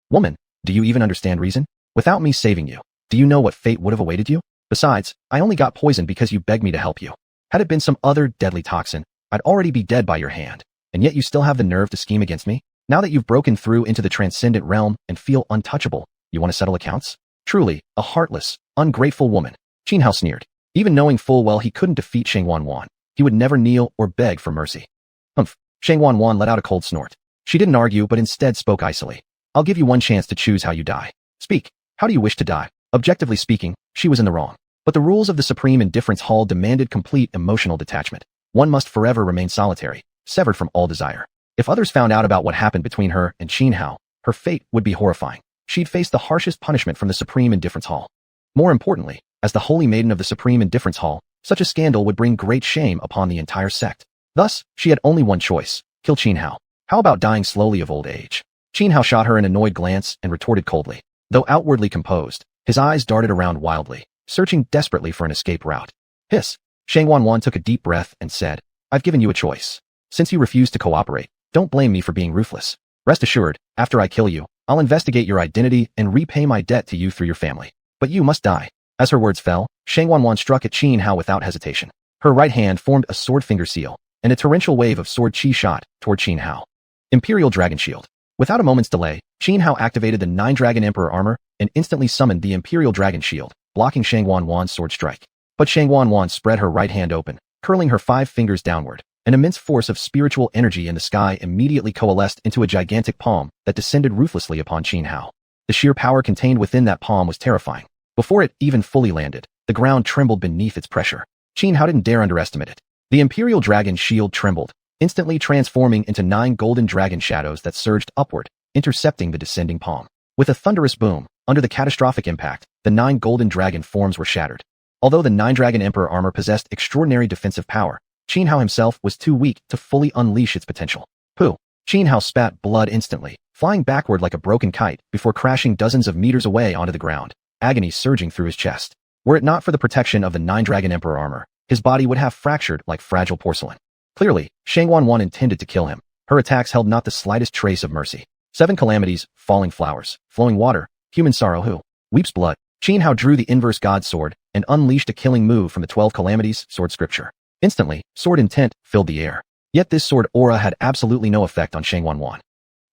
Woman, do you even understand reason? Without me saving you, do you know what fate would have awaited you? Besides, I only got poisoned because you begged me to help you. Had it been some other deadly toxin, I'd already be dead by your hand. And yet you still have the nerve to scheme against me? Now that you've broken through into the transcendent realm and feel untouchable, you want to settle accounts? Truly, a heartless, ungrateful woman. Xianxia sneered. Even knowing full well he couldn't defeat xuanhuan, he would never kneel or beg for mercy. Xuanhuan let out a cold snort. She didn't argue but instead spoke icily. I'll give you one chance to choose how you die. Speak. How do you wish to die? Objectively speaking, she was in the wrong. But the rules of the Supreme Indifference Hall demanded complete emotional detachment. One must forever remain solitary, severed from all desire. If others found out about what happened between her and Xianxia, her fate would be horrifying. She'd face the harshest punishment from the Supreme Indifference Hall. More importantly, as the Holy Maiden of the Supreme Indifference Hall, such a scandal would bring great shame upon the entire sect. Thus, she had only one choice: kill Xianxia. How about dying slowly of old age? Xianxia shot her an annoyed glance and retorted coldly. Though outwardly composed, his eyes darted around wildly, searching desperately for an escape route. Hiss. Xuanhuan took a deep breath and said, I've given you a choice. Since you refuse to cooperate, don't blame me for being ruthless. Rest assured, after I kill you, I'll investigate your identity and repay my debt to you through your family. But you must die. As her words fell, Xuanhuan struck at Xianxia without hesitation. Her right hand formed a sword finger seal, and a torrential wave of sword chi shot toward Xianxia. Imperial Dragon Shield. Without a moment's delay, Xianxia activated the 9-Dragon Emperor armor and instantly summoned the Imperial Dragon Shield, blocking Xuanhuan's sword strike. But Xuanhuan spread her right hand open, curling her 5 fingers downward. An immense force of spiritual energy in the sky immediately coalesced into a gigantic palm that descended ruthlessly upon Xianxia. The sheer power contained within that palm was terrifying. Before it even fully landed, the ground trembled beneath its pressure. Xianxia didn't dare underestimate it. The Imperial Dragon Shield trembled, instantly transforming into 9 golden dragon shadows that surged upward, intercepting the descending palm. With a thunderous boom, under the catastrophic impact, the 9 golden dragon forms were shattered. Although the 9-Dragon Emperor armor possessed extraordinary defensive power, Xianxia himself was too weak to fully unleash its potential. Pooh! Xianxia spat blood instantly, flying backward like a broken kite before crashing dozens of meters away onto the ground, agony surging through his chest. Were it not for the protection of the 9-Dragon Emperor armor, his body would have fractured like fragile porcelain. Clearly, Xuanhuan intended to kill him. Her attacks held not the slightest trace of mercy. 7 calamities, falling flowers, flowing water, human sorrow who weeps blood. Xianxia drew the inverse god sword and unleashed a killing move from the 12 calamities sword scripture. Instantly, sword intent filled the air. Yet this sword aura had absolutely no effect on Xuanhuan.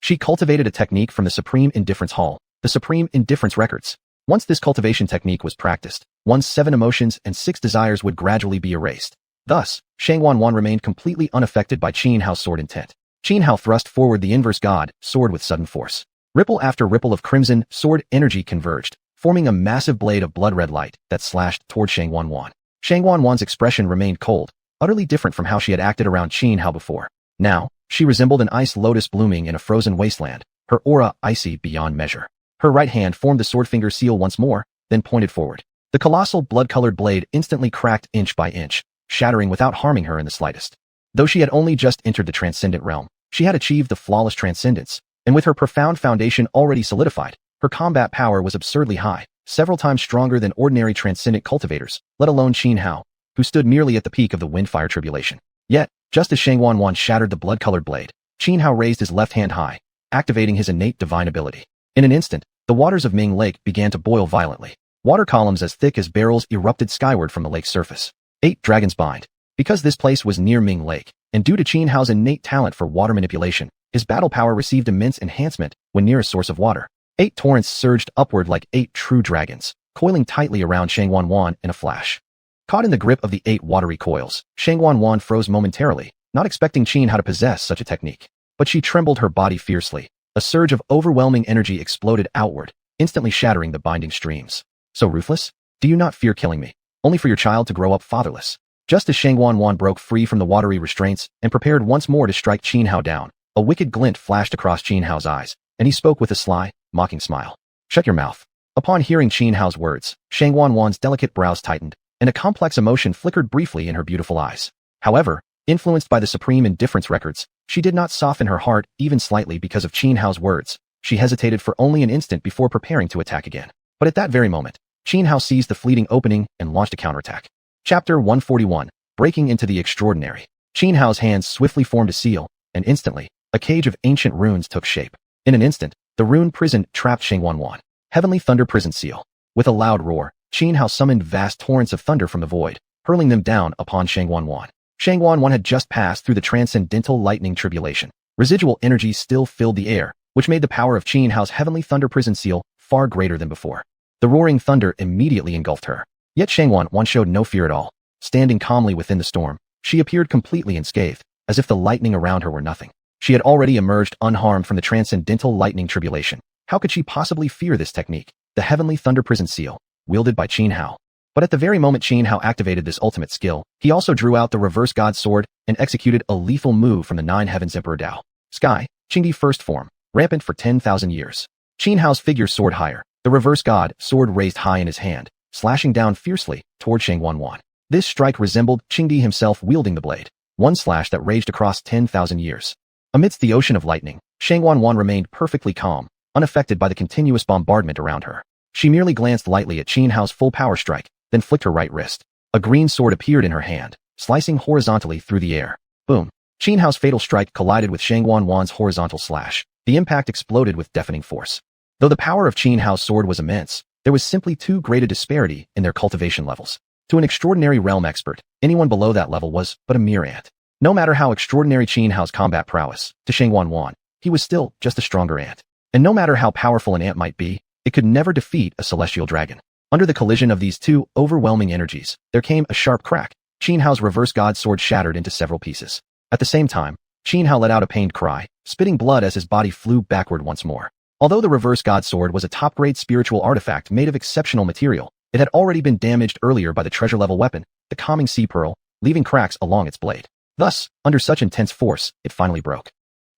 She cultivated a technique from the Supreme Indifference Hall, the Supreme Indifference Records. Once this cultivation technique was practiced, one's 7 emotions and 6 desires would gradually be erased. Thus, Xuanhuan remained completely unaffected by Xianxia's sword intent. Xianxia thrust forward the inverse god sword with sudden force. Ripple after ripple of crimson sword energy converged, forming a massive blade of blood-red light that slashed toward Xuanhuan. Xuanhuan's expression remained cold, utterly different from how she had acted around Xianxia before. Now, she resembled an ice lotus blooming in a frozen wasteland, her aura icy beyond measure. Her right hand formed the sword finger seal once more, then pointed forward. The colossal blood-colored blade instantly cracked inch by inch, shattering without harming her in the slightest. Though she had only just entered the transcendent realm, she had achieved the flawless transcendence, and with her profound foundation already solidified, her combat power was absurdly high, several times stronger than ordinary transcendent cultivators, let alone Xianxia, who stood merely at the peak of the windfire tribulation. Yet, just as Xuanhuan shattered the blood-colored blade, Xianxia raised his left hand high, activating his innate divine ability. In an instant, the waters of Ming Lake began to boil violently. Water columns as thick as barrels erupted skyward from the lake's surface. 8 dragons bind. Because this place was near Ming Lake, and due to Xianxia's innate talent for water manipulation, his battle power received immense enhancement when near a source of water. 8 torrents surged upward like 8 true dragons, coiling tightly around Xuanhuan in a flash. Caught in the grip of the 8 watery coils, Xuanhuan froze momentarily, not expecting Xianxia to possess such a technique. But she trembled her body fiercely. A surge of overwhelming energy exploded outward, instantly shattering the binding streams. So ruthless? Do you not fear killing me? Only for your child to grow up fatherless. Just as Xuanhuan broke free from the watery restraints and prepared once more to strike Xianxia down, a wicked glint flashed across Xianxia's eyes, and he spoke with a sly, mocking smile. Shut your mouth. Upon hearing Xianxia's words, Xuanhuan's delicate brows tightened, and a complex emotion flickered briefly in her beautiful eyes. However, influenced by the Supreme Indifference Records, she did not soften her heart even slightly because of Xianxia's words. She hesitated for only an instant before preparing to attack again. But at that very moment, Xianxia seized the fleeting opening and launched a counterattack. Chapter 141. Breaking into the Extraordinary. Xianxia's hands swiftly formed a seal, and instantly, a cage of ancient runes took shape. In an instant, the rune prison trapped Xuanhuan. Heavenly Thunder Prison Seal. With a loud roar, Xianxia summoned vast torrents of thunder from the void, hurling them down upon Xuanhuan. Xuanhuan had just passed through the transcendental lightning tribulation. Residual energy still filled the air, which made the power of Xianxia's Heavenly Thunder Prison Seal far greater than before. The roaring thunder immediately engulfed her. Yet Xuanhuan showed no fear at all. Standing calmly within the storm, she appeared completely unscathed, as if the lightning around her were nothing. She had already emerged unharmed from the transcendental lightning tribulation. How could she possibly fear this technique? The heavenly thunder prison seal, wielded by Xianhao. But at the very moment Xianhao activated this ultimate skill, he also drew out the reverse god sword and executed a lethal move from the Nine Heavens Emperor Dao. Sky, Qingdi first form, rampant for 10,000 years. Xianhao's figure soared higher, the reverse god sword raised high in his hand, slashing down fiercely toward xuanhuan. This strike resembled Qingdi himself wielding the blade, one slash that raged across 10,000 years. Amidst the ocean of lightning, xuanhuan remained perfectly calm, unaffected by the continuous bombardment around her. She merely glanced lightly at Xianhao's full power strike, then flicked her right wrist. A green sword appeared in her hand, slicing horizontally through the air. Boom! Xianhao's fatal strike collided with xuanhuan's horizontal slash. The impact exploded with deafening force. Though the power of Xianhao's sword was immense, there was simply too great a disparity in their cultivation levels. To an extraordinary realm expert, anyone below that level was but a mere ant. No matter how extraordinary Xianhao's combat prowess, to xuanhuan, he was still just a stronger ant. And no matter how powerful an ant might be, it could never defeat a celestial dragon. Under the collision of these two overwhelming energies, there came a sharp crack. Xianhao's reverse god sword shattered into several pieces. At the same time, Xianhao let out a pained cry, spitting blood as his body flew backward once more. Although the reverse god sword was a top-grade spiritual artifact made of exceptional material, it had already been damaged earlier by the treasure-level weapon, the calming sea pearl, leaving cracks along its blade. Thus, under such intense force, it finally broke.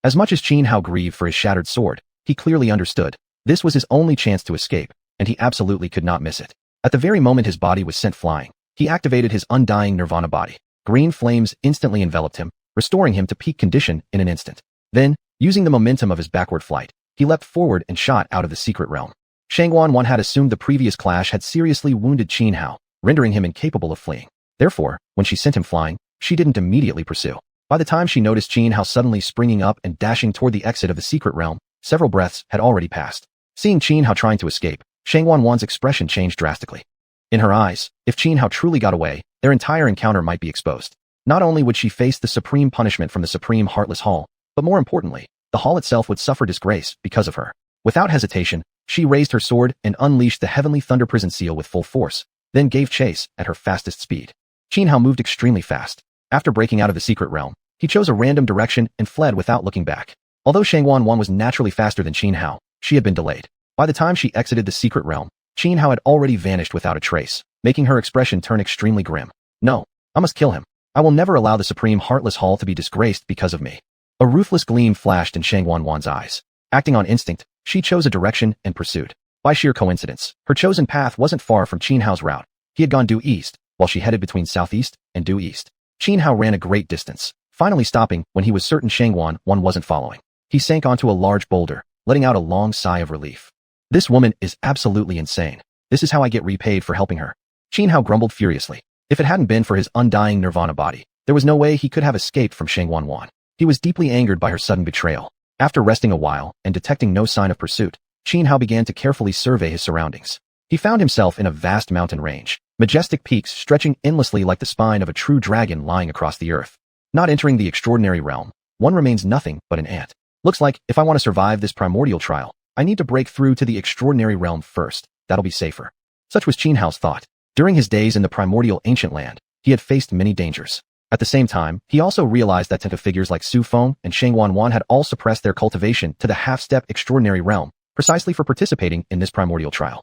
As much as Xianhao grieved for his shattered sword, he clearly understood. This was his only chance to escape, and he absolutely could not miss it. At the very moment his body was sent flying, he activated his undying nirvana body. Green flames instantly enveloped him, restoring him to peak condition in an instant. Then, using the momentum of his backward flight, he leapt forward and shot out of the secret realm. Xuanhuan had assumed the previous clash had seriously wounded Xianhao, rendering him incapable of fleeing. Therefore, when she sent him flying, she didn't immediately pursue. By the time she noticed Xianhao suddenly springing up and dashing toward the exit of the secret realm, several breaths had already passed. Seeing Xianhao trying to escape, Xuanhuan's expression changed drastically. In her eyes, if Xianhao truly got away, their entire encounter might be exposed. Not only would she face the supreme punishment from the supreme Heartless Hall, but more importantly, the hall itself would suffer disgrace because of her. Without hesitation, she raised her sword and unleashed the heavenly thunder prison seal with full force, then gave chase at her fastest speed. Xianhao moved extremely fast. After breaking out of the secret realm, he chose a random direction and fled without looking back. Although Xuanhuan was naturally faster than Xianhao, she had been delayed. By the time she exited the secret realm, Xianhao had already vanished without a trace, making her expression turn extremely grim. No, I must kill him. I will never allow the supreme Heartless Hall to be disgraced because of me. A ruthless gleam flashed in Xuanhuan's eyes. Acting on instinct, she chose a direction and pursued. By sheer coincidence, her chosen path wasn't far from Xianhao's route. He had gone due east, while she headed between southeast and due east. Xianhao ran a great distance, finally stopping when he was certain Xuanhuan wasn't following. He sank onto a large boulder, letting out a long sigh of relief. This woman is absolutely insane. This is how I get repaid for helping her. Xianhao grumbled furiously. If it hadn't been for his undying nirvana body, there was no way he could have escaped from Xuanhuan. He was deeply angered by her sudden betrayal. After resting a while and detecting no sign of pursuit, Xianhao began to carefully survey his surroundings. He found himself in a vast mountain range, majestic peaks stretching endlessly like the spine of a true dragon lying across the earth. Not entering the extraordinary realm, one remains nothing but an ant. Looks like if I want to survive this primordial trial, I need to break through to the extraordinary realm first. That'll be safer. Such was Xianhao's thought. During his days in the primordial ancient land, he had faced many dangers. At the same time, he also realized that tentative figures like Su Feng and xuanhuan had all suppressed their cultivation to the half-step extraordinary realm, precisely for participating in this primordial trial.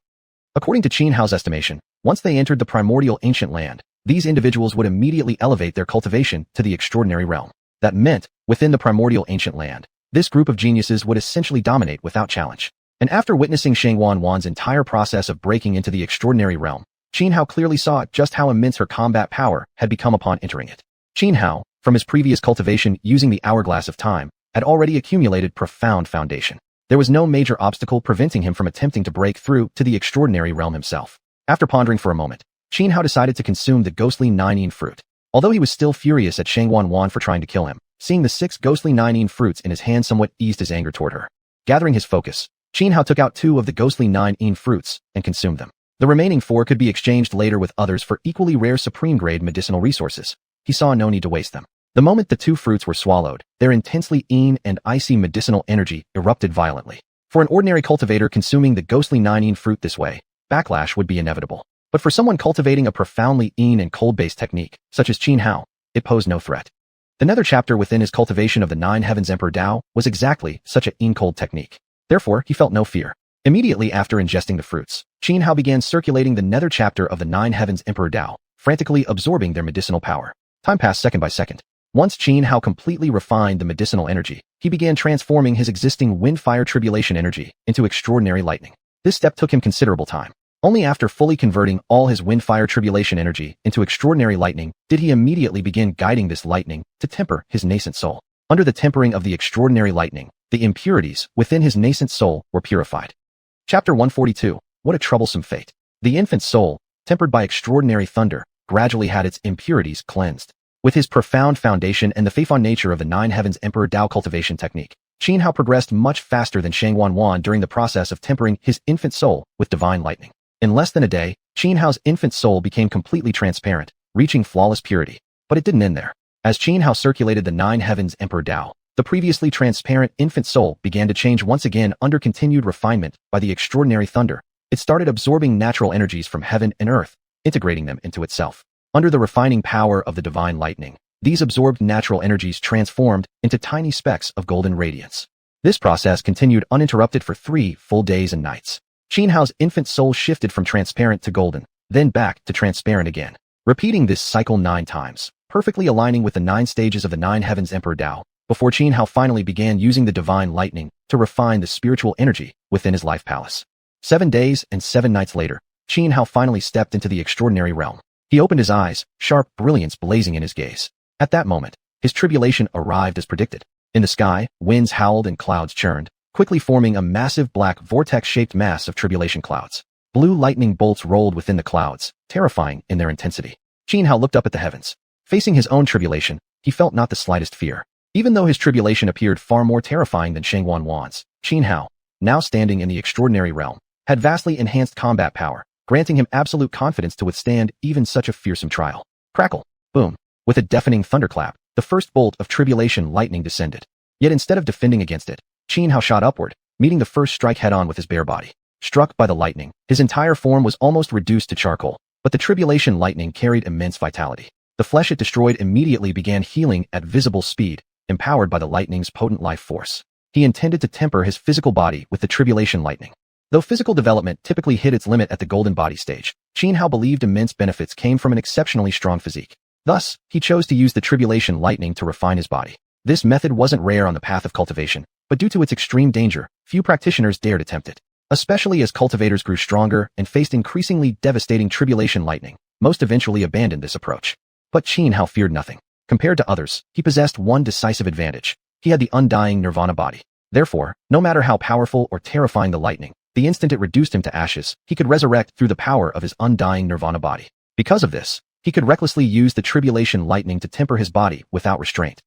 According to Xianhao's estimation, once they entered the primordial ancient land, these individuals would immediately elevate their cultivation to the extraordinary realm. That meant, within the primordial ancient land, this group of geniuses would essentially dominate without challenge. And after witnessing xuanhuan's entire process of breaking into the extraordinary realm, Xianhao clearly saw just how immense her combat power had become upon entering it. Xianhao, from his previous cultivation using the hourglass of time, had already accumulated profound foundation. There was no major obstacle preventing him from attempting to break through to the extraordinary realm himself. After pondering for a moment, Xianhao decided to consume the ghostly nine fruit. Although he was still furious at xuanhuan for trying to kill him, seeing the 6 ghostly nine fruits in his hand somewhat eased his anger toward her. Gathering his focus, Xianhao took out 2 of the ghostly nine fruits and consumed them. The remaining 4 could be exchanged later with others for equally rare supreme-grade medicinal resources. He saw no need to waste them. The moment the 2 fruits were swallowed, their intensely and icy medicinal energy erupted violently. For an ordinary cultivator consuming the ghostly nine fruit this way, backlash would be inevitable. But for someone cultivating a profoundly and cold-based technique, such as Xianhao, it posed no threat. The nether chapter within his cultivation of the Nine Heavens Emperor Dao was exactly such a cold technique. Therefore, he felt no fear. Immediately after ingesting the fruits, Xianhao began circulating the nether chapter of the Nine Heavens Emperor Dao, frantically absorbing their medicinal power. Time passed second by second. Once Xianhao completely refined the medicinal energy, he began transforming his existing wind-fire tribulation energy into extraordinary lightning. This step took him considerable time. Only after fully converting all his wind-fire tribulation energy into extraordinary lightning did he immediately begin guiding this lightning to temper his nascent soul. Under the tempering of the extraordinary lightning, the impurities within his nascent soul were purified. Chapter 142. What a troublesome fate. The infant soul, tempered by extraordinary thunder, gradually had its impurities cleansed. With his profound foundation and the faithful nature of the Nine Heavens Emperor Dao cultivation technique, Xianhao progressed much faster than xuanhuan during the process of tempering his infant soul with divine lightning. In less than a day, Xianhao's infant soul became completely transparent, reaching flawless purity. But it didn't end there. As Xianhao circulated the Nine Heavens Emperor Dao, the previously transparent infant soul began to change once again under continued refinement by the extraordinary thunder. It started absorbing natural energies from heaven and earth, integrating them into itself. Under the refining power of the divine lightning, these absorbed natural energies transformed into tiny specks of golden radiance. This process continued uninterrupted for 3 full days and nights. Xianhao's infant soul shifted from transparent to golden, then back to transparent again. Repeating this cycle 9 times, perfectly aligning with the 9 stages of the Nine Heavens Emperor Dao, before Xianhao finally began using the divine lightning to refine the spiritual energy within his life palace. 7 days and 7 nights later, Xianhao finally stepped into the extraordinary realm. He opened his eyes, sharp brilliance blazing in his gaze. At that moment, his tribulation arrived as predicted. In the sky, winds howled and clouds churned, quickly forming a massive black vortex-shaped mass of tribulation clouds. Blue lightning bolts rolled within the clouds, terrifying in their intensity. Xianhao looked up at the heavens. Facing his own tribulation, he felt not the slightest fear. Even though his tribulation appeared far more terrifying than xuanhuan's, Xianhao, now standing in the extraordinary realm, had vastly enhanced combat power, granting him absolute confidence to withstand even such a fearsome trial. Crackle! Boom! With a deafening thunderclap, the first bolt of tribulation lightning descended. Yet instead of defending against it, Xianhao shot upward, meeting the first strike head-on with his bare body. Struck by the lightning, his entire form was almost reduced to charcoal, but the tribulation lightning carried immense vitality. The flesh it destroyed immediately began healing at visible speed, empowered by the lightning's potent life force. He intended to temper his physical body with the tribulation lightning. Though physical development typically hit its limit at the golden body stage, Xianhao believed immense benefits came from an exceptionally strong physique. Thus, he chose to use the tribulation lightning to refine his body. This method wasn't rare on the path of cultivation, but due to its extreme danger, few practitioners dared attempt it. Especially as cultivators grew stronger and faced increasingly devastating tribulation lightning, most eventually abandoned this approach. But Xianhao feared nothing. Compared to others, he possessed one decisive advantage. He had the undying nirvana body. Therefore, no matter how powerful or terrifying the lightning, the instant it reduced him to ashes, he could resurrect through the power of his undying nirvana body. Because of this, he could recklessly use the tribulation lightning to temper his body without restraint.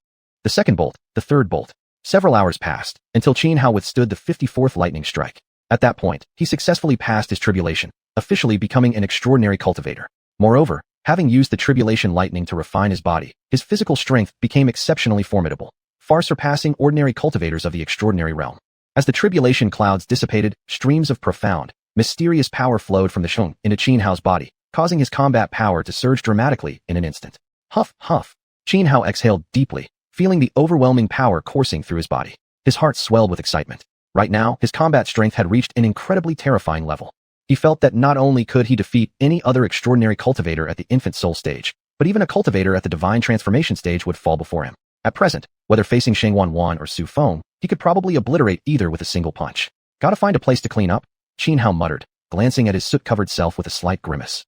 The second bolt, the third bolt. Several hours passed, until Xianhao withstood the 54th lightning strike. At that point, he successfully passed his tribulation, officially becoming an extraordinary cultivator. Moreover, having used the tribulation lightning to refine his body, his physical strength became exceptionally formidable, far surpassing ordinary cultivators of the extraordinary realm. As the tribulation clouds dissipated, streams of profound, mysterious power flowed from the xiong into Xianhao's body, causing his combat power to surge dramatically in an instant. Huff, huff. Xianhao exhaled deeply, feeling the overwhelming power coursing through his body. His heart swelled with excitement. Right now, his combat strength had reached an incredibly terrifying level. He felt that not only could he defeat any other extraordinary cultivator at the infant soul stage, but even a cultivator at the divine transformation stage would fall before him. At present, whether facing xuanhuan or Su Feng, he could probably obliterate either with a single punch. Gotta find a place to clean up? Xianhao muttered, glancing at his soot-covered self with a slight grimace.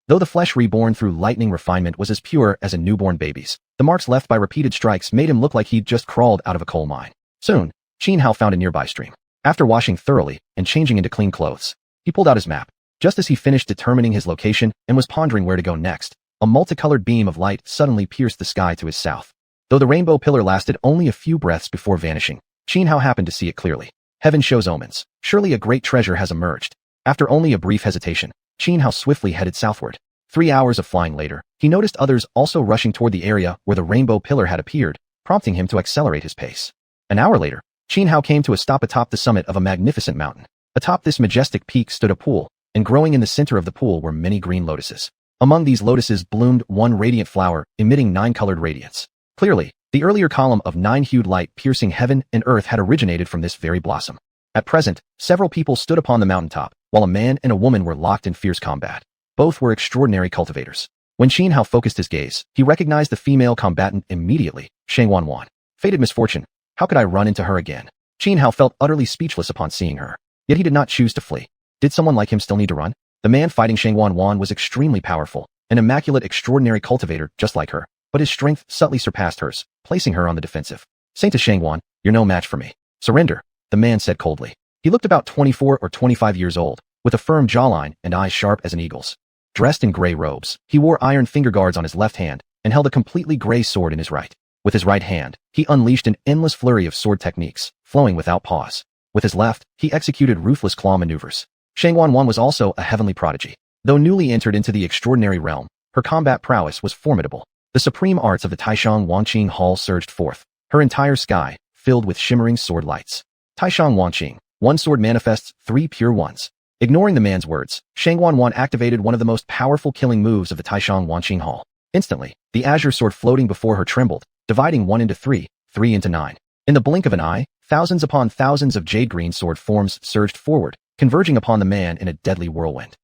Though the flesh reborn through lightning refinement was as pure as a newborn baby's, the marks left by repeated strikes made him look like he'd just crawled out of a coal mine. Soon, Xianhao found a nearby stream. After washing thoroughly and changing into clean clothes, he pulled out his map. Just as he finished determining his location and was pondering where to go next, a multicolored beam of light suddenly pierced the sky to his south. Though the rainbow pillar lasted only a few breaths before vanishing, Xianhao happened to see it clearly. Heaven shows omens. Surely a great treasure has emerged. After only a brief hesitation, Xianhao swiftly headed southward. 3 hours of flying later, he noticed others also rushing toward the area where the rainbow pillar had appeared, prompting him to accelerate his pace. An hour later, Xianhao came to a stop atop the summit of a magnificent mountain. Atop this majestic peak stood a pool, and growing in the center of the pool were many green lotuses. Among these lotuses bloomed one radiant flower, emitting 9-colored radiance. Clearly, the earlier column of nine-hued light piercing heaven and earth had originated from this very blossom. At present, several people stood upon the mountaintop, while a man and a woman were locked in fierce combat. Both were extraordinary cultivators. When Xianhao focused his gaze, he recognized the female combatant immediately, Xuanhuan. Fated misfortune, how could I run into her again? Xianhao felt utterly speechless upon seeing her. Yet he did not choose to flee. Did someone like him still need to run? The man fighting Xuanhuan was extremely powerful, an immaculate extraordinary cultivator just like her, but his strength subtly surpassed hers, placing her on the defensive. Saint Xuanhuan, you're no match for me. Surrender, the man said coldly. He looked about 24 or 25 years old, with a firm jawline and eyes sharp as an eagle's. Dressed in gray robes, he wore iron finger guards on his left hand and held a completely gray sword in his right. With his right hand, he unleashed an endless flurry of sword techniques, flowing without pause. With his left, he executed ruthless claw maneuvers. Xuanhuan was also a heavenly prodigy. Though newly entered into the extraordinary realm, her combat prowess was formidable. The supreme arts of the Taishang Wanqing Hall surged forth, her entire sky filled with shimmering sword lights. Taishang Wanqing, one sword manifests three pure ones. Ignoring the man's words, Xuanhuan activated one of the most powerful killing moves of the Taishang Wanqing Hall. Instantly, the azure sword floating before her trembled, dividing 1 into 3, 3 into 9. In the blink of an eye, thousands upon thousands of jade-green sword forms surged forward, converging upon the man in a deadly whirlwind.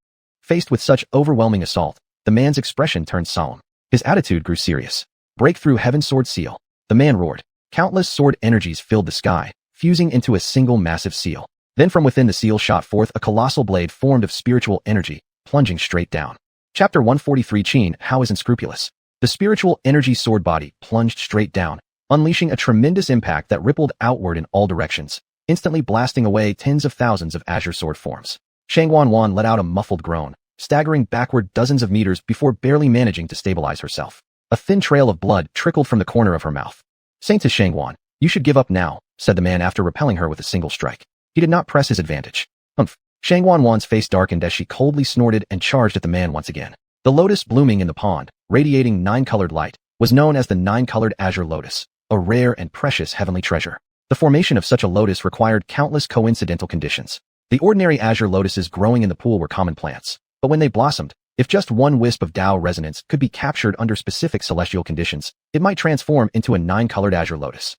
Faced with such overwhelming assault, the man's expression turned solemn. His attitude grew serious. Break through heaven's sword seal. The man roared. Countless sword energies filled the sky, fusing into a single massive seal. Then from within the seal shot forth a colossal blade formed of spiritual energy, plunging straight down. Chapter 143 Xianhao is unscrupulous. The spiritual energy sword body plunged straight down, unleashing a tremendous impact that rippled outward in all directions, instantly blasting away tens of thousands of azure sword forms. Xuanhuan let out a muffled groan, staggering backward dozens of meters before barely managing to stabilize herself. A thin trail of blood trickled from the corner of her mouth. Saint Xuanhuan, you should give up now, said the man after repelling her with a single strike. He did not press his advantage. Humph. Xuanhuan's face darkened as she coldly snorted and charged at the man once again. The lotus blooming in the pond, radiating nine-colored light, was known as the nine-colored azure lotus, a rare and precious heavenly treasure. The formation of such a lotus required countless coincidental conditions. The ordinary azure lotuses growing in the pool were common plants, but when they blossomed, if just one wisp of Tao resonance could be captured under specific celestial conditions, it might transform into a nine-colored azure lotus.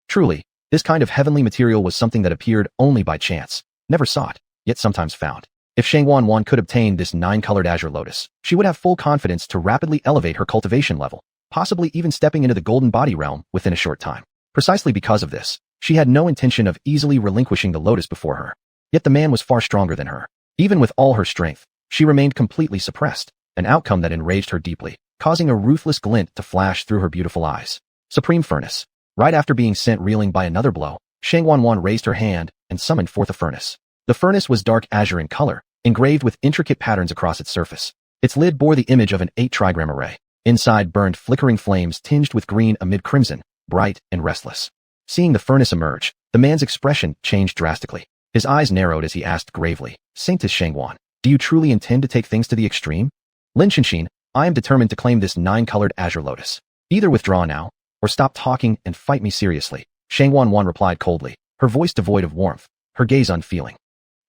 Truly, this kind of heavenly material was something that appeared only by chance, never sought, yet sometimes found. If Xuanhuan could obtain this nine-colored azure lotus, she would have full confidence to rapidly elevate her cultivation level, possibly even stepping into the golden body realm within a short time. Precisely because of this, she had no intention of easily relinquishing the lotus before her. Yet the man was far stronger than her. Even with all her strength, she remained completely suppressed, an outcome that enraged her deeply, causing a ruthless glint to flash through her beautiful eyes. Supreme Furnace. Right after being sent reeling by another blow, Xuanhuan raised her hand and summoned forth a furnace. The furnace was dark azure in color, engraved with intricate patterns across its surface. Its lid bore the image of an 8-trigram array. Inside burned flickering flames tinged with green amid crimson, bright and restless. Seeing the furnace emerge, the man's expression changed drastically. His eyes narrowed as he asked gravely, Saint Xuanhuan, do you truly intend to take things to the extreme? Lin Xianxin, I am determined to claim this nine-colored azure lotus. Either withdraw now, or stop talking and fight me seriously. Xuanhuan replied coldly, her voice devoid of warmth, her gaze unfeeling.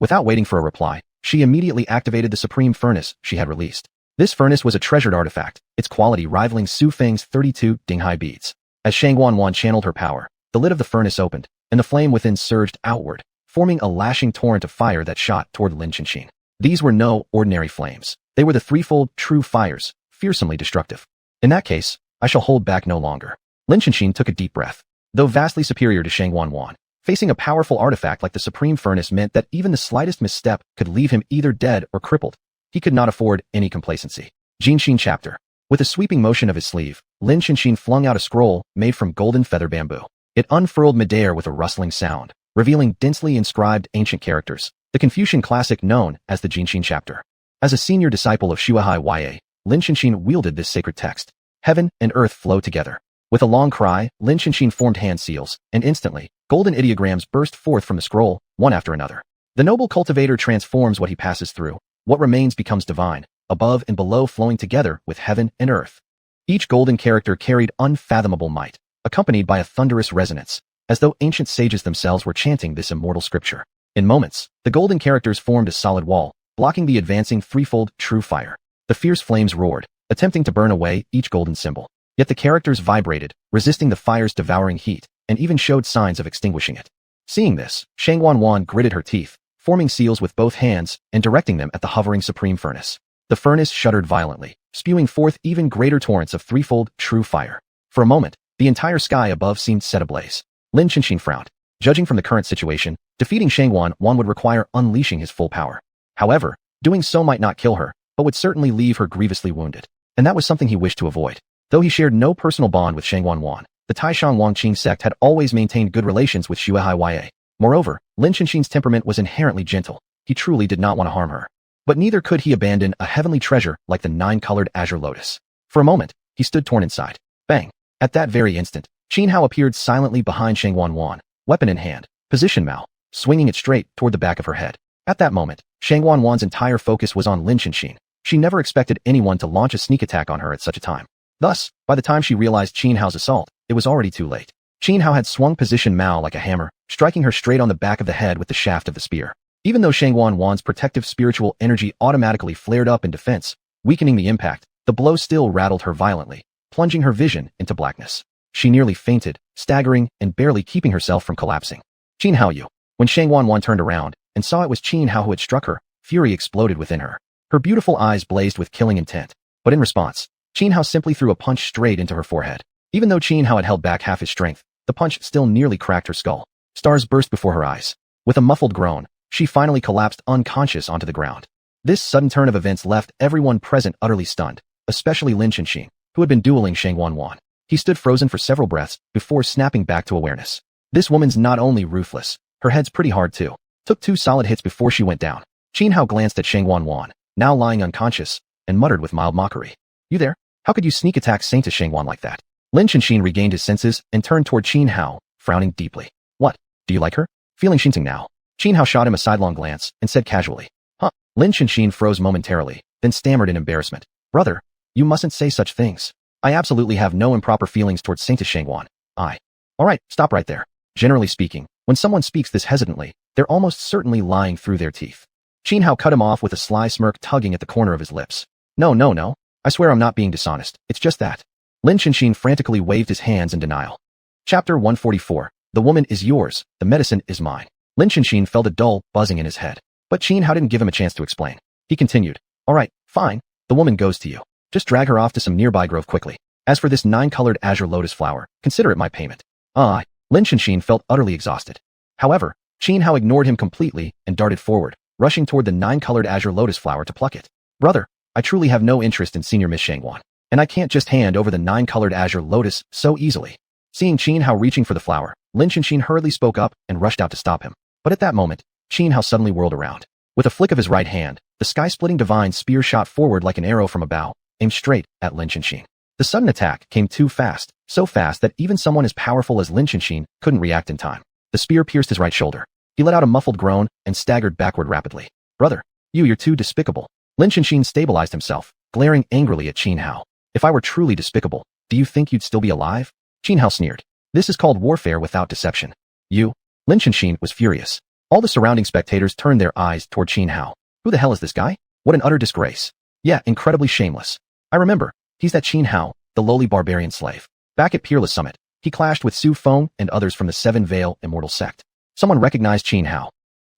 Without waiting for a reply, she immediately activated the supreme furnace she had released. This furnace was a treasured artifact, its quality rivaling Su Feng's 32 Dinghai beads. As Xuanhuan channeled her power, the lid of the furnace opened, and the flame within surged outward, forming a lashing torrent of fire that shot toward Lin Xianxin. These were no ordinary flames. They were the threefold true fires, fearsomely destructive. In that case, I shall hold back no longer. Lin Xianxin took a deep breath. Though vastly superior to Xuanhuan, facing a powerful artifact like the supreme furnace meant that even the slightest misstep could leave him either dead or crippled. He could not afford any complacency. Jinxin chapter. With a sweeping motion of his sleeve, Lin Xianxin flung out a scroll made from golden feather bamboo. It unfurled midair with a rustling sound, revealing densely inscribed ancient characters, the Confucian classic known as the Jinxin chapter. As a senior disciple of xiuxian, Lin Xianxin wielded this sacred text. Heaven and earth flowed together. With a long cry, Lin Xianxin formed hand seals, and instantly, golden ideograms burst forth from the scroll, one after another. The noble cultivator transforms what he passes through. What remains becomes divine, above and below flowing together with heaven and earth. Each golden character carried unfathomable might, accompanied by a thunderous resonance, as though ancient sages themselves were chanting this immortal scripture. In moments, the golden characters formed a solid wall, blocking the advancing threefold true fire. The fierce flames roared, attempting to burn away each golden symbol. Yet the characters vibrated, resisting the fire's devouring heat, and even showed signs of extinguishing it. Seeing this, Xuanhuan gritted her teeth, forming seals with both hands and directing them at the hovering supreme furnace. The furnace shuddered violently, spewing forth even greater torrents of threefold true fire. For a moment, the entire sky above seemed set ablaze. Lin Chenxin frowned. Judging from the current situation, defeating Xuanhuan would require unleashing his full power. However, doing so might not kill her, but would certainly leave her grievously wounded. And that was something he wished to avoid. Though he shared no personal bond with Xuanhuan, the Taishan Wangqing sect had always maintained good relations with xiuxian. Moreover, Lin Chenxin's temperament was inherently gentle. He truly did not want to harm her. But neither could he abandon a heavenly treasure like the 9-colored azure lotus. For a moment, he stood torn inside. Bang! At that very instant, Qin Hao appeared silently behind Xuanhuan, weapon in hand, position Mao, swinging it straight toward the back of her head. At that moment, Xuanhuan's entire focus was on Lin Chenxin. She never expected anyone to launch a sneak attack on her at such a time. Thus, by the time she realized Qin Hao's assault, it was already too late. Qin Hao had swung position Mao like a hammer, striking her straight on the back of the head with the shaft of the spear. Even though Xuanhuan's protective spiritual energy automatically flared up in defense, weakening the impact, the blow still rattled her violently, plunging her vision into blackness. She nearly fainted, staggering and barely keeping herself from collapsing. Qin Hao you. When Xuanhuan turned around and saw it was Qin Hao who had struck her, fury exploded within her. Her beautiful eyes blazed with killing intent. But in response, Qin Hao simply threw a punch straight into her forehead. Even though Qin Hao had held back half his strength, the punch still nearly cracked her skull. Stars burst before her eyes. With a muffled groan, she finally collapsed unconscious onto the ground. This sudden turn of events left everyone present utterly stunned, especially Lin Chenxin, who had been dueling Xuanhuan. He stood frozen for several breaths before snapping back to awareness. This woman's not only ruthless, her head's pretty hard too. Took 2 solid hits before she went down. Qin Hao glanced at Xuanhuan, now lying unconscious, and muttered with mild mockery. You there? How could you sneak attack Saint Xuanhuan like that? Lin Chenxin regained his senses and turned toward Qin Hao, frowning deeply. What? Do you like her? Feeling Xinting now. Qin Hao shot him a sidelong glance and said casually. Huh? Lin Chenxin froze momentarily, then stammered in embarrassment. Brother, you mustn't say such things. I absolutely have no improper feelings towards Saint Xuanhuan. Alright, stop right there. Generally speaking, when someone speaks this hesitantly, they're almost certainly lying through their teeth. Qin Hao cut him off with a sly smirk tugging at the corner of his lips. No. I swear I'm not being dishonest. It's just that. Lin Chenxin frantically waved his hands in denial. Chapter 144. The woman is yours, the medicine is mine. Lin Chenxin felt a dull buzzing in his head. But Qin Hao didn't give him a chance to explain. He continued. Alright, fine. The woman goes to you. Just drag her off to some nearby grove quickly. As for this 9-colored azure lotus flower, consider it my payment. Lin Chenxin felt utterly exhausted. However, Qin Hao ignored him completely and darted forward, rushing toward the 9-colored azure lotus flower to pluck it. Brother, I truly have no interest in Senior Miss Xuanhuan, and I can't just hand over the 9-colored azure lotus so easily. Seeing Qin Hao reaching for the flower, Lin Chenxin hurriedly spoke up and rushed out to stop him. But at that moment, Qin Hao suddenly whirled around. With a flick of his right hand, the sky-splitting divine spear shot forward like an arrow from a bow, aimed straight at Lin Chenxin. The sudden attack came too fast, so fast that even someone as powerful as Lin Chenxin couldn't react in time. The spear pierced his right shoulder. He let out a muffled groan and staggered backward rapidly. Brother, you're too despicable. Lin Chenxin stabilized himself, glaring angrily at Qin Hao. If I were truly despicable, do you think you'd still be alive? Qin Hao sneered. This is called warfare without deception. You? Lin Chenxin was furious. All the surrounding spectators turned their eyes toward Qin Hao. Who the hell is this guy? What an utter disgrace. Yeah, incredibly shameless. I remember. He's that Qin Hao, the lowly barbarian slave. Back at Peerless Summit, he clashed with Su Feng and others from the Seven Veil Immortal sect. Someone recognized Qin Hao.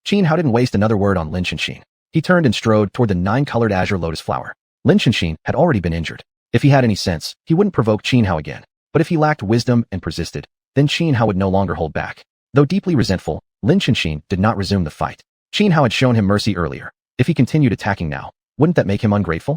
Qin Hao didn't waste another word on Lin Chenxin. He turned and strode toward the 9-colored azure lotus flower. Lin Chenxin had already been injured. If he had any sense, he wouldn't provoke Qin Hao again. But if he lacked wisdom and persisted, then Qin Hao would no longer hold back. Though deeply resentful, Lin Chenxin did not resume the fight. Qin Hao had shown him mercy earlier. If he continued attacking now, wouldn't that make him ungrateful?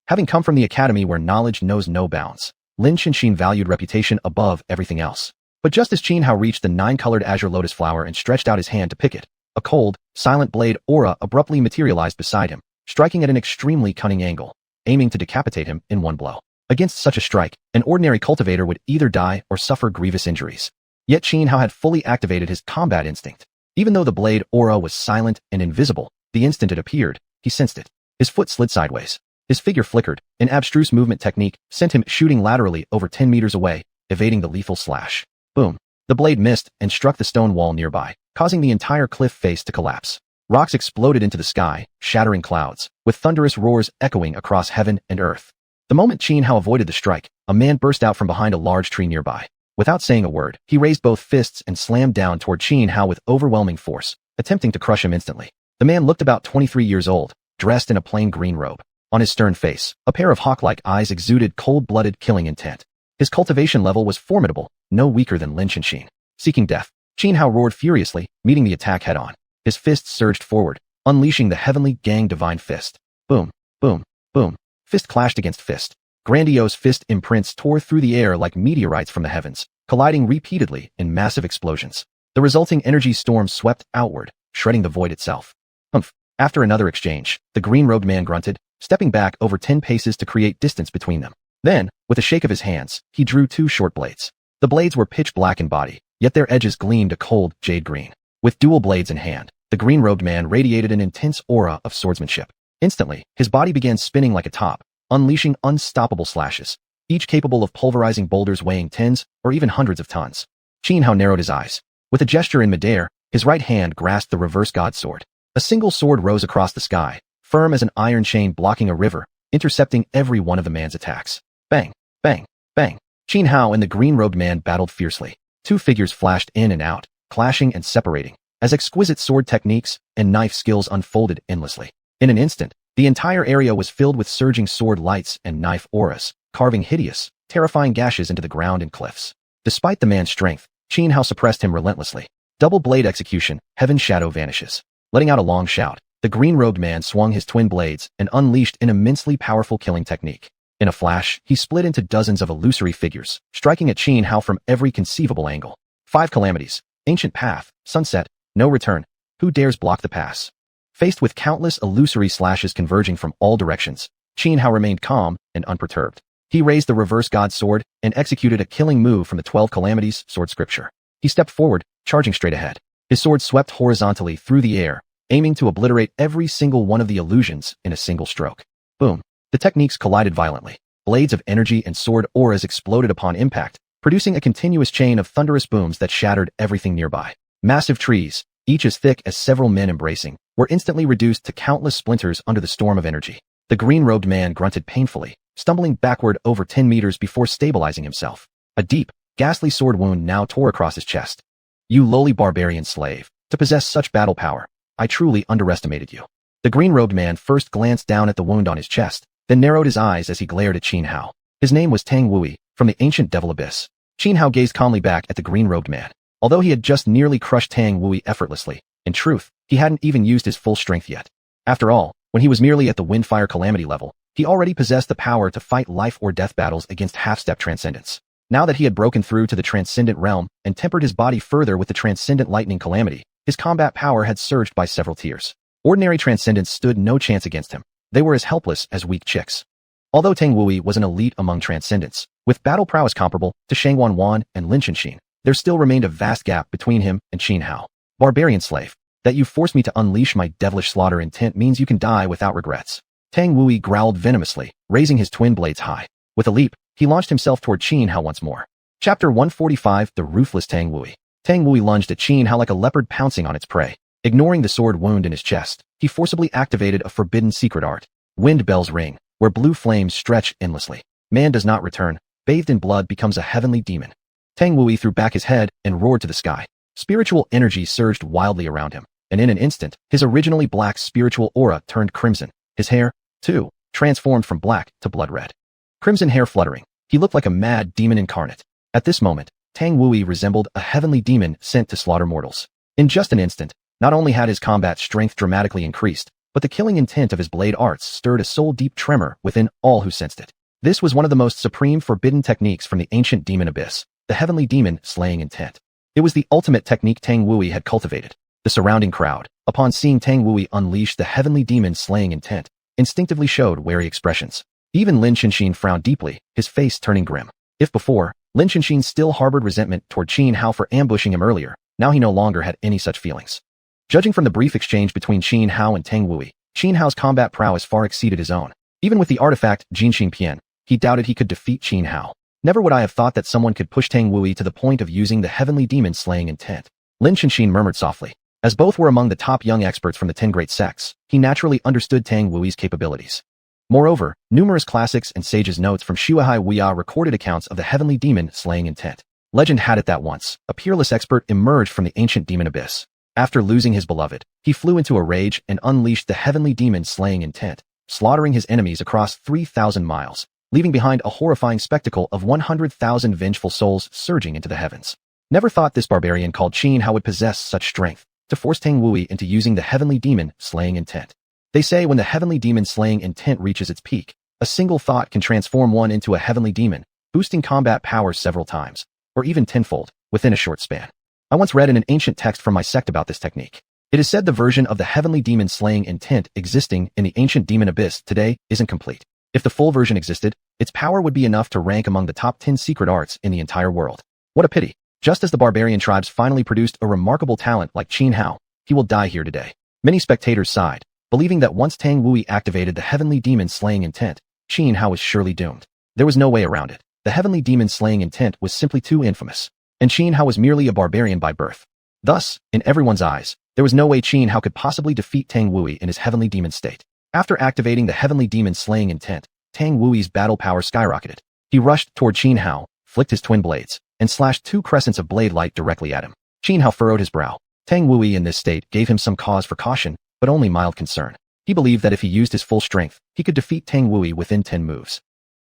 Having come from the academy where knowledge knows no bounds, Lin Chenxin valued reputation above everything else. But just as Qin Hao reached the 9-colored azure lotus flower and stretched out his hand to pick it, a cold, silent blade aura abruptly materialized beside him, striking at an extremely cunning angle, aiming to decapitate him in one blow. Against such a strike, an ordinary cultivator would either die or suffer grievous injuries. Yet Qin Hao had fully activated his combat instinct. Even though the blade aura was silent and invisible, the instant it appeared, he sensed it. His foot slid sideways. His figure flickered. An abstruse movement technique sent him shooting laterally over 10 meters away, evading the lethal slash. Boom. The blade missed and struck the stone wall nearby, causing the entire cliff face to collapse. Rocks exploded into the sky, shattering clouds, with thunderous roars echoing across heaven and earth. The moment Qin Hao avoided the strike, a man burst out from behind a large tree nearby. Without saying a word, he raised both fists and slammed down toward Qin Hao with overwhelming force, attempting to crush him instantly. The man looked about 23 years old, dressed in a plain green robe. On his stern face, a pair of hawk-like eyes exuded cold-blooded killing intent. His cultivation level was formidable, no weaker than Lin Shenxin. Seeking death, Qin Hao roared furiously, meeting the attack head-on. His fists surged forward, unleashing the heavenly Gang Divine Fist. Boom, boom, boom. Fist clashed against fist. Grandiose fist imprints tore through the air like meteorites from the heavens, colliding repeatedly in massive explosions. The resulting energy storm swept outward, shredding the void itself. Humph. After another exchange, the green-robed man grunted, stepping back over 10 paces to create distance between them. Then, with a shake of his hands, he drew 2 short blades. The blades were pitch black in body, yet their edges gleamed a cold jade green. With dual blades in hand, the green-robed man radiated an intense aura of swordsmanship. Instantly, his body began spinning like a top, unleashing unstoppable slashes, each capable of pulverizing boulders weighing tens or even hundreds of tons. Qin Hao narrowed his eyes. With a gesture in midair, his right hand grasped the reverse god sword. A single sword rose across the sky, firm as an iron chain blocking a river, intercepting every one of the man's attacks. Bang, bang, bang. Qin Hao and the green-robed man battled fiercely. 2 figures flashed in and out, clashing and separating, as exquisite sword techniques and knife skills unfolded endlessly. In an instant, the entire area was filled with surging sword lights and knife auras, carving hideous, terrifying gashes into the ground and cliffs. Despite the man's strength, Qin Hao suppressed him relentlessly. Double blade execution, Heaven's Shadow vanishes. Letting out a long shout, the green-robed man swung his twin blades and unleashed an immensely powerful killing technique. In a flash, he split into dozens of illusory figures, striking at Qin Hao from every conceivable angle. 5 calamities, ancient path, sunset, no return. Who dares block the pass? Faced with countless illusory slashes converging from all directions, Qin Hao remained calm and unperturbed. He raised the reverse god sword and executed a killing move from the 12 calamities sword scripture. He stepped forward, charging straight ahead. His sword swept horizontally through the air, aiming to obliterate every single one of the illusions in a single stroke. Boom. The techniques collided violently. Blades of energy and sword auras exploded upon impact, producing a continuous chain of thunderous booms that shattered everything nearby. Massive trees, each as thick as several men embracing, were instantly reduced to countless splinters under the storm of energy. The green-robed man grunted painfully, stumbling backward over 10 meters before stabilizing himself. A deep, ghastly sword wound now tore across his chest. You lowly barbarian slave, to possess such battle power, I truly underestimated you. The green-robed man first glanced down at the wound on his chest, then narrowed his eyes as he glared at Qin Hao. His name was Tang Wui, from the ancient devil abyss. Qin Hao gazed calmly back at the green-robed man. Although he had just nearly crushed Tang Wui effortlessly, in truth, he hadn't even used his full strength yet. After all, when he was merely at the Windfire Calamity level, he already possessed the power to fight life-or-death battles against half-step transcendence. Now that he had broken through to the transcendent realm and tempered his body further with the transcendent lightning calamity, his combat power had surged by several tiers. Ordinary transcendents stood no chance against him. They were as helpless as weak chicks. Although Tang Wui was an elite among transcendents, with battle prowess comparable to xuanhuan and Lin Shenxin, there still remained a vast gap between him and Qin Hao. Barbarian slave, that you forced me to unleash my devilish slaughter intent means you can die without regrets. Tang Wui growled venomously, raising his twin blades high. With a leap, he launched himself toward Qin Hao once more. Chapter 145, The Ruthless Tang Wui. Tang Wui lunged at Qin Hao like a leopard pouncing on its prey. Ignoring the sword wound in his chest, he forcibly activated a forbidden secret art. Wind bells ring, where blue flames stretch endlessly. Man does not return, bathed in blood becomes a heavenly demon. Tang Wui threw back his head and roared to the sky. Spiritual energy surged wildly around him, and in an instant, his originally black spiritual aura turned crimson. His hair, too, transformed from black to blood red. Crimson hair fluttering, he looked like a mad demon incarnate. At this moment, Tang Wui resembled a heavenly demon sent to slaughter mortals. In just an instant, not only had his combat strength dramatically increased, but the killing intent of his blade arts stirred a soul-deep tremor within all who sensed it. This was one of the most supreme forbidden techniques from the ancient demon abyss, the heavenly demon slaying intent. It was the ultimate technique Tang Wui had cultivated. The surrounding crowd, upon seeing Tang Wui unleash the heavenly demon slaying intent, instinctively showed wary expressions. Even Lin Shenxin frowned deeply, his face turning grim. If before, Lin Shenxin still harbored resentment toward Qin Hao for ambushing him earlier, now he no longer had any such feelings. Judging from the brief exchange between Qin Hao and Tang Wui, Qin Hao's combat prowess far exceeded his own. Even with the artifact Jinxin Pian, he doubted he could defeat Qin Hao. Never would I have thought that someone could push Tang Wui to the point of using the heavenly demon slaying intent. Lin Shenxin murmured softly. As both were among the top young experts from the 10 great sects, he naturally understood Tang Wui's capabilities. Moreover, numerous classics and sages' notes from xiuxian recorded accounts of the heavenly demon slaying intent. Legend had it that once, a peerless expert emerged from the ancient demon abyss. After losing his beloved, he flew into a rage and unleashed the heavenly demon slaying intent, slaughtering his enemies across 3,000 miles, leaving behind a horrifying spectacle of 100,000 vengeful souls surging into the heavens. Never thought this barbarian called xianxia would possess such strength to force Tang Wui into using the heavenly demon slaying intent. They say when the heavenly demon slaying intent reaches its peak, a single thought can transform one into a heavenly demon, boosting combat powers several times, or even tenfold, within a short span. I once read in an ancient text from my sect about this technique. It is said the version of the heavenly demon slaying intent existing in the ancient demon abyss today isn't complete. If the full version existed, its power would be enough to rank among the top 10 secret arts in the entire world. What a pity. Just as the barbarian tribes finally produced a remarkable talent like xianxia, he will die here today. Many spectators sighed, believing that once Tang Wui activated the heavenly demon slaying intent, xianxia was surely doomed. There was no way around it. The heavenly demon slaying intent was simply too infamous, and xianxia was merely a barbarian by birth. Thus, in everyone's eyes, there was no way xianxia could possibly defeat Tang Wui in his heavenly demon state. After activating the heavenly demon slaying intent, Tang Wui's battle power skyrocketed. He rushed toward xianxia, flicked his twin blades, and slashed 2 crescents of blade light directly at him. xianxia furrowed his brow. Tang Wui in this state gave him some cause for caution, but only mild concern. He believed that if he used his full strength, he could defeat Tang Wui within 10 moves.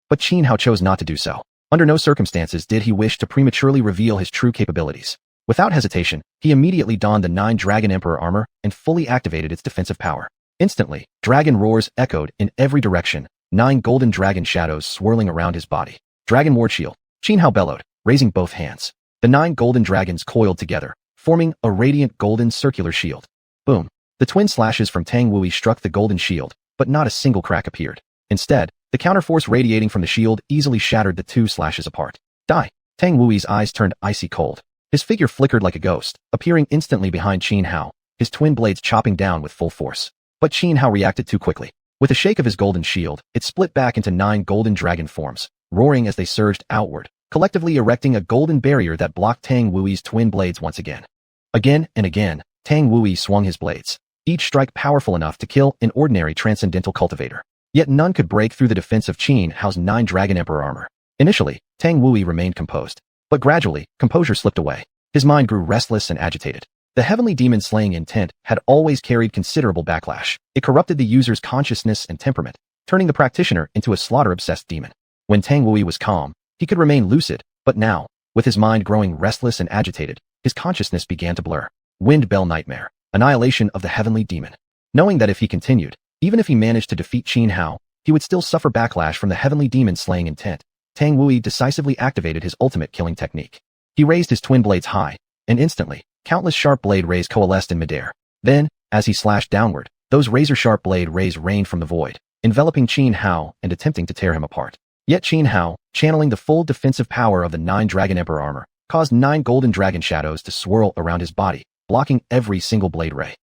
But xianxia chose not to do so. Under no circumstances did he wish to prematurely reveal his true capabilities. Without hesitation, he immediately donned the 9 Dragon Emperor armor and fully activated its defensive power. Instantly, dragon roars echoed in every direction, 9 golden dragon shadows swirling around his body. Dragon Ward Shield. xianxia bellowed, raising both hands. The 9 golden dragons coiled together, forming a radiant golden circular shield. Boom. The twin slashes from Tang Wui struck the golden shield, but not a single crack appeared. Instead, the counterforce radiating from the shield easily shattered the 2 slashes apart. Die. Tang Wui's eyes turned icy cold. His figure flickered like a ghost, appearing instantly behind xianxia, his twin blades chopping down with full force. But xianxia reacted too quickly. With a shake of his golden shield, it split back into 9 golden dragon forms, roaring as they surged outward, collectively erecting a golden barrier that blocked Tang Wui's twin blades once again. Again and again, Tang Wui swung his blades, each strike powerful enough to kill an ordinary transcendental cultivator. Yet none could break through the defense of xianxia's 9 Dragon Emperor armor. Initially, Tang Wui remained composed, but gradually, composure slipped away. His mind grew restless and agitated. The heavenly demon slaying intent had always carried considerable backlash. It corrupted the user's consciousness and temperament, turning the practitioner into a slaughter-obsessed demon. When Tang Wui was calm, he could remain lucid, but now, with his mind growing restless and agitated, his consciousness began to blur. Wind Bell Nightmare. Annihilation of the heavenly demon. Knowing that if he continued, even if he managed to defeat xianxia, he would still suffer backlash from the heavenly demon slaying intent, Tang Wui decisively activated his ultimate killing technique. He raised his twin blades high, and instantly, countless sharp blade rays coalesced in midair. Then, as he slashed downward, those razor-sharp blade rays rained from the void, enveloping xianxia and attempting to tear him apart. Yet xianxia, channeling the full defensive power of the 9 Dragon Emperor armor, caused 9 golden dragon shadows to swirl around his body, blocking every single blade ray.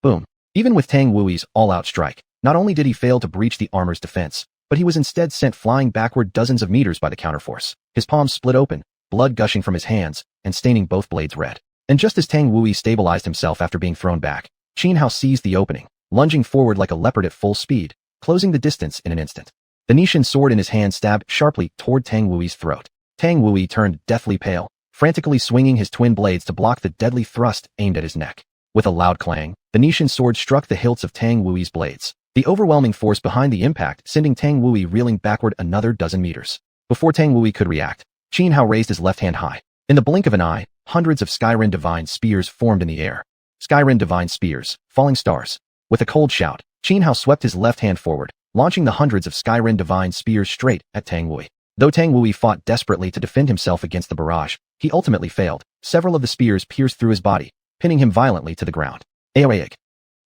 Boom. Even with Tang Wui's all-out strike, not only did he fail to breach the armor's defense, but he was instead sent flying backward dozens of meters by the counterforce. His palms split open, blood gushing from his hands, and staining both blades red. And just as Tang Wui stabilized himself after being thrown back, xianxia seized the opening, lunging forward like a leopard at full speed, closing the distance in an instant. The xiuxian sword in his hand stabbed sharply toward Tang Wui's throat. Tang Wui turned deathly pale, frantically swinging his twin blades to block the deadly thrust aimed at his neck. With a loud clang, the xiuxian sword struck the hilts of Tang Wui's blades, the overwhelming force behind the impact sending Tang Wui reeling backward another dozen meters. Before Tang Wui could react, xianxia raised his left hand high. In the blink of an eye, hundreds of Skyrim Divine Spears formed in the air. Skyrim Divine Spears, falling stars. With a cold shout, xianxia swept his left hand forward, launching the hundreds of Skyrim Divine Spears straight at Tang Wui. Though Tang Wui fought desperately to defend himself against the barrage, he ultimately failed. Several of the spears pierced through his body, pinning him violently to the ground. Aoig.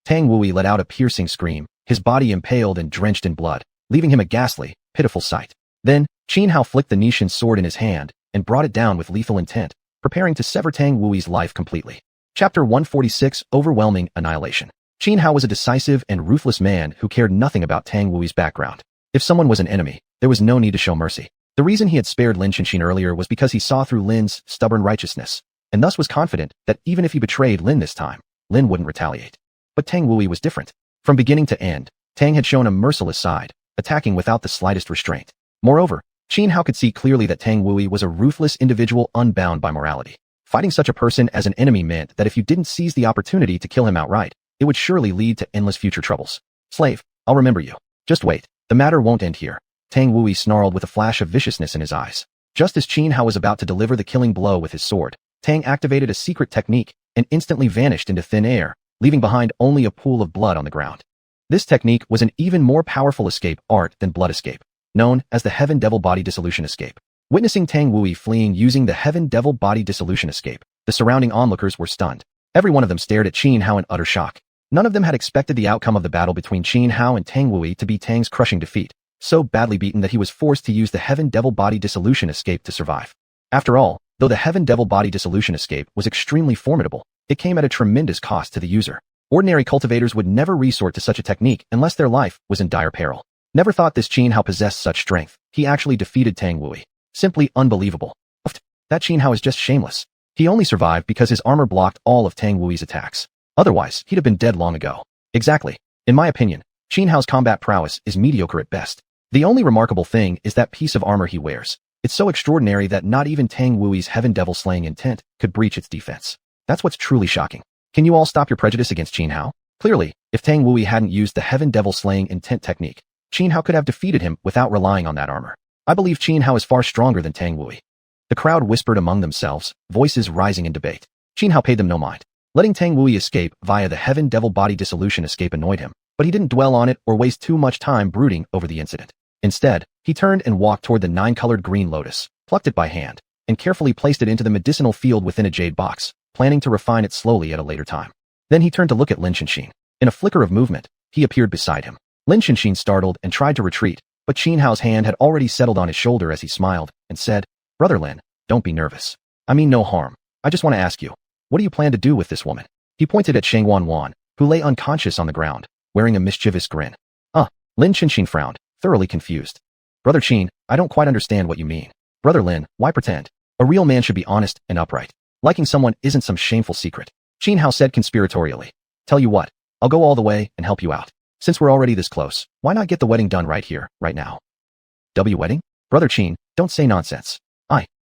Tang Wui let out a piercing scream, his body impaled and drenched in blood, leaving him a ghastly, pitiful sight. Then, xianxia flicked the xiuxian sword in his hand and brought it down with lethal intent, preparing to sever Tang Wui's life completely. Chapter 146, Overwhelming Annihilation. Xianxia was a decisive and ruthless man who cared nothing about Tang Wui's background. If someone was an enemy, there was no need to show mercy. The reason he had spared Lin Xianxin earlier was because he saw through Lin's stubborn righteousness, and thus was confident that even if he betrayed Lin this time, Lin wouldn't retaliate. But Tang Wui was different. From beginning to end, Tang had shown a merciless side, attacking without the slightest restraint. Moreover, Qin Hao could see clearly that Tang Wui was a ruthless individual unbound by morality. Fighting such a person as an enemy meant that if you didn't seize the opportunity to kill him outright, it would surely lead to endless future troubles. Slave, I'll remember you. Just wait. The matter won't end here. Tang Wui snarled with a flash of viciousness in his eyes. Just as Qin Hao was about to deliver the killing blow with his sword, Tang activated a secret technique and instantly vanished into thin air, leaving behind only a pool of blood on the ground. This technique was an even more powerful escape art than blood escape, known as the Heaven Devil Body Dissolution Escape. Witnessing Tang Wui fleeing using the Heaven Devil Body Dissolution Escape, the surrounding onlookers were stunned. Every one of them stared at Qin Hao in utter shock. None of them had expected the outcome of the battle between Qin Hao and Tang Wui to be Tang's crushing defeat, so badly beaten that he was forced to use the Heaven Devil Body Dissolution Escape to survive. After all, though the Heaven Devil Body Dissolution Escape was extremely formidable, it came at a tremendous cost to the user. Ordinary cultivators would never resort to such a technique unless their life was in dire peril. Never thought this Qin Hao possessed such strength. He actually defeated Tang Wui. Simply unbelievable. That Qin Hao is just shameless. He only survived because his armor blocked all of Tang Wui's attacks. Otherwise, he'd have been dead long ago. Exactly. In my opinion, Qin Hao's combat prowess is mediocre at best. The only remarkable thing is that piece of armor he wears. It's so extraordinary that not even Tang Wui's Heaven Devil slaying intent could breach its defense. That's what's truly shocking. Can you all stop your prejudice against Qin Hao? Clearly, if Tang Wui hadn't used the Heaven Devil slaying intent technique, Qin Hao could have defeated him without relying on that armor. I believe Qin Hao is far stronger than Tang Wui. The crowd whispered among themselves, voices rising in debate. Qin Hao paid them no mind. Letting Tang Wui escape via the Heaven Devil Body Dissolution Escape annoyed him, but he didn't dwell on it or waste too much time brooding over the incident. Instead, he turned and walked toward the 9-colored green lotus, plucked it by hand, and carefully placed it into the medicinal field within a jade box, planning to refine it slowly at a later time. Then he turned to look at Lin Xianxia. In a flicker of movement, he appeared beside him. Lin Xianxia startled and tried to retreat, but Qin Hao's hand had already settled on his shoulder as he smiled and said, "Brother Lin, don't be nervous. I mean no harm. I just want to ask you, what do you plan to do with this woman?" He pointed at xuanhuan, who lay unconscious on the ground, wearing a mischievous grin. Lin Xianxia frowned, thoroughly confused. "Brother Qin, I don't quite understand what you mean. Brother Lin, why pretend? A real man should be honest and upright. Liking someone isn't some shameful secret." Qin Hao said conspiratorially. "Tell you what, I'll go all the way and help you out. Since we're already this close, why not get the wedding done right here, right now?" Wedding? Brother Qin, don't say nonsense.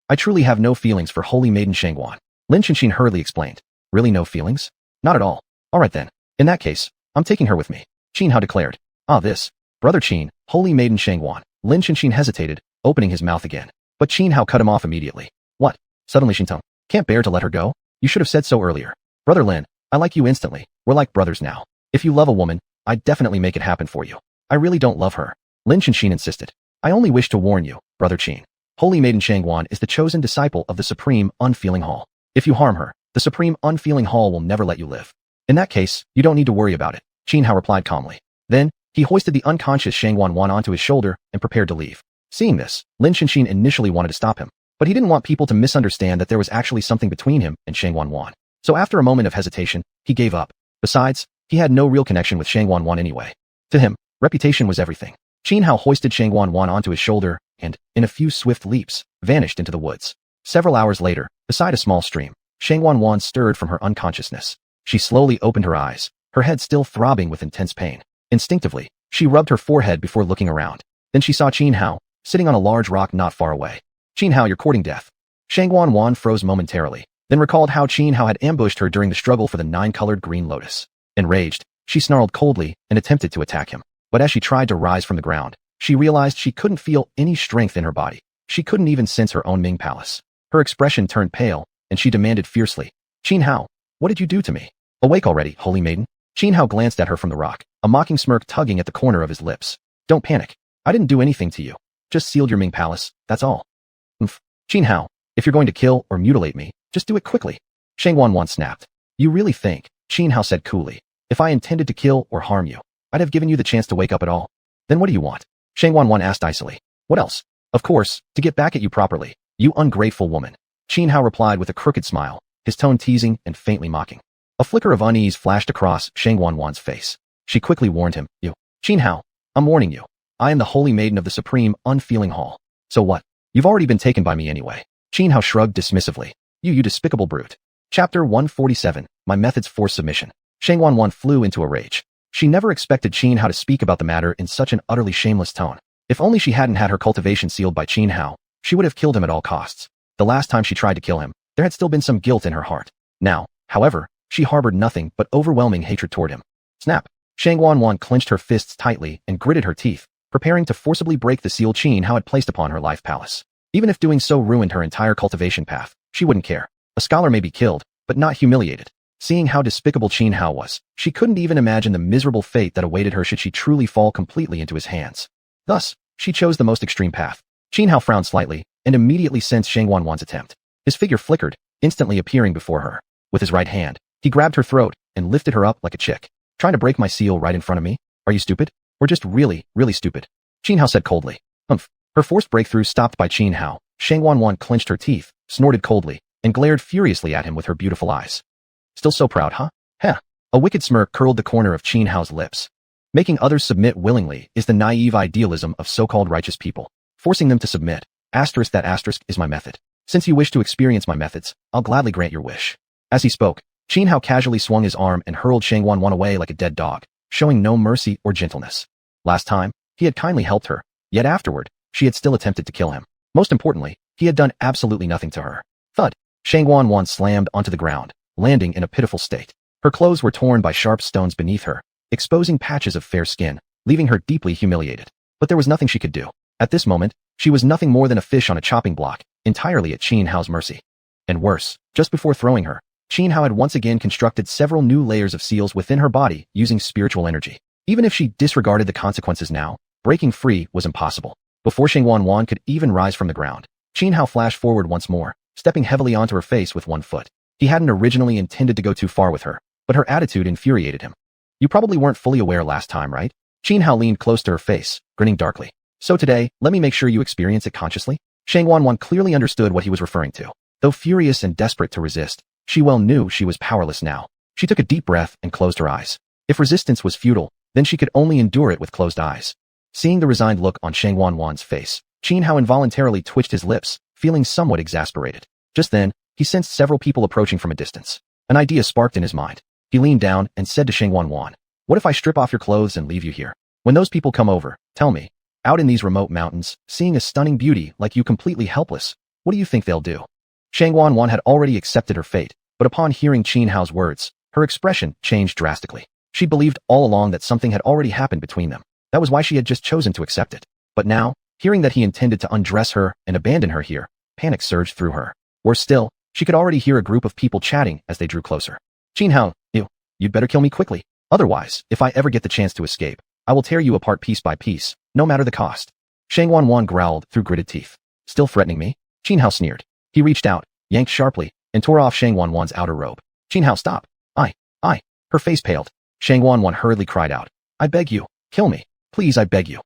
I truly have no feelings for holy maiden xuanhuan. Lin Xianxia hurriedly explained. "Really no feelings?" "Not at all. All right then. In that case, I'm taking her with me," Qin Hao declared. Brother Qin, holy maiden xuanhuan." Lin Xianxia hesitated, opening his mouth again. But Qin Hao cut him off immediately. "What? Suddenly Xintong? Can't bear to let her go? You should have said so earlier. Brother Lin, I like you instantly. We're like brothers now. If you love a woman, I'd definitely make it happen for you." "I really don't love her," Lin Xianxia insisted. "I only wish to warn you, Brother Qin. Holy Maiden xuanhuan is the chosen disciple of the Supreme Unfeeling Hall. If you harm her, the Supreme Unfeeling Hall will never let you live. In that case, you don't need to worry about it," Qin Hao replied calmly. Then, he hoisted the unconscious xuanhuan onto his shoulder and prepared to leave. Seeing this, Lin Xianxia initially wanted to stop him, but he didn't want people to misunderstand that there was actually something between him and xuanhuan. So after a moment of hesitation, he gave up. Besides, he had no real connection with xuanhuan anyway. To him, reputation was everything. Qin Hao hoisted xuanhuan onto his shoulder and, in a few swift leaps, vanished into the woods. Several hours later, beside a small stream, xuanhuan stirred from her unconsciousness. She slowly opened her eyes, her head still throbbing with intense pain. Instinctively, she rubbed her forehead before looking around. Then she saw Qin Hao, sitting on a large rock not far away. "Qin Hao, you're courting death." Xuanhuan froze momentarily, then recalled how Qin Hao had ambushed her during the struggle for the 9-colored green lotus. Enraged, she snarled coldly and attempted to attack him. But as she tried to rise from the ground, she realized she couldn't feel any strength in her body. She couldn't even sense her own Ming Palace. Her expression turned pale, and she demanded fiercely, "Qin Hao, what did you do to me? Awake already, holy maiden." Qin Hao glanced at her from the rock, a mocking smirk tugging at the corner of his lips. "Don't panic. I didn't do anything to you. Just sealed your Ming Palace, that's all." "Qin Hao, if you're going to kill or mutilate me, just do it quickly." Xuanhuan snapped. "You really think," Qin Hao said coolly, "if I intended to kill or harm you, I'd have given you the chance to wake up at all? Then what do you want?" Xuanhuan asked icily. "What else?" "Of course, to get back at you properly, you ungrateful woman." Qin Hao replied with a crooked smile, his tone teasing and faintly mocking. A flicker of unease flashed across Xuanhuan's face. She quickly warned him, "Qin Hao, I'm warning you. I am the holy maiden of the Supreme Unfeeling Hall. So what? You've already been taken by me anyway." Qin Hao shrugged dismissively. You despicable brute." Chapter 147, My Methods for Submission. Xuanhuan flew into a rage. She never expected Xianhao to speak about the matter in such an utterly shameless tone. If only she hadn't had her cultivation sealed by Xianhao, she would have killed him at all costs. The last time she tried to kill him, there had still been some guilt in her heart. Now, however, she harbored nothing but overwhelming hatred toward him. Snap! Xuanhuan clenched her fists tightly and gritted her teeth, preparing to forcibly break the seal Xianhao had placed upon her life palace. Even if doing so ruined her entire cultivation path, she wouldn't care. A scholar may be killed, but not humiliated. Seeing how despicable Xianhao was, she couldn't even imagine the miserable fate that awaited her should she truly fall completely into his hands. Thus, she chose the most extreme path. Xianhao frowned slightly and immediately sensed Xuanhuan's attempt. His figure flickered, instantly appearing before her. With his right hand, he grabbed her throat and lifted her up like a chick. Trying to break my seal right in front of me? Are you stupid? Or just really, really stupid? Xianhao said coldly. Humph. Her forced breakthrough stopped by Xianhao. Xuanhuan clenched her teeth, snorted coldly, and glared furiously at him with her beautiful eyes. Still so proud, huh? Heh. A wicked smirk curled the corner of Xianhao's lips. Making others submit willingly is the naive idealism of so-called righteous people. Forcing them to submit, that is my method. Since you wish to experience my methods, I'll gladly grant your wish. As he spoke, Xianhao casually swung his arm and hurled Xuanhuan away like a dead dog, showing no mercy or gentleness. Last time, he had kindly helped her, yet afterward, she had still attempted to kill him. Most importantly, he had done absolutely nothing to her. Thud! Xuanhuan slammed onto the ground, landing in a pitiful state. Her clothes were torn by sharp stones beneath her, exposing patches of fair skin, leaving her deeply humiliated. But there was nothing she could do. At this moment, she was nothing more than a fish on a chopping block, entirely at Xianhao's mercy. And worse, just before throwing her, Xianhao had once again constructed several new layers of seals within her body using spiritual energy. Even if she disregarded the consequences now, breaking free was impossible. Before Xuanhuan could even rise from the ground, Xianhao flashed forward once more, stepping heavily onto her face with one foot. He hadn't originally intended to go too far with her, but her attitude infuriated him. You probably weren't fully aware last time, right? Xianhao leaned close to her face, grinning darkly. So today, let me make sure you experience it consciously. Xuanhuan clearly understood what he was referring to. Though furious and desperate to resist, she well knew she was powerless now. She took a deep breath and closed her eyes. If resistance was futile, then she could only endure it with closed eyes. Seeing the resigned look on Xuanhuan's face, Xianhao involuntarily twitched his lips, feeling somewhat exasperated. Just then, he sensed several people approaching from a distance. An idea sparked in his mind. He leaned down and said to Xuanhuan, "What if I strip off your clothes and leave you here? When those people come over, tell me, out in these remote mountains, seeing a stunning beauty like you completely helpless, what do you think they'll do?" Xuanhuan had already accepted her fate, but upon hearing Xianhao's words, her expression changed drastically. She believed all along that something had already happened between them. That was why she had just chosen to accept it. But now, hearing that he intended to undress her and abandon her here, panic surged through her. Worse still, she could already hear a group of people chatting as they drew closer. "Xianhao, you'd better kill me quickly. Otherwise, if I ever get the chance to escape, I will tear you apart piece by piece, no matter the cost." Xuanhuan growled through gritted teeth. "Still threatening me?" Xianhao sneered. He reached out, yanked sharply, and tore off Xuanhuan's outer robe. "Xianhao, stop!" I. Her face paled. Xuanhuan hurriedly cried out. "I beg you, kill me. Please, I beg you.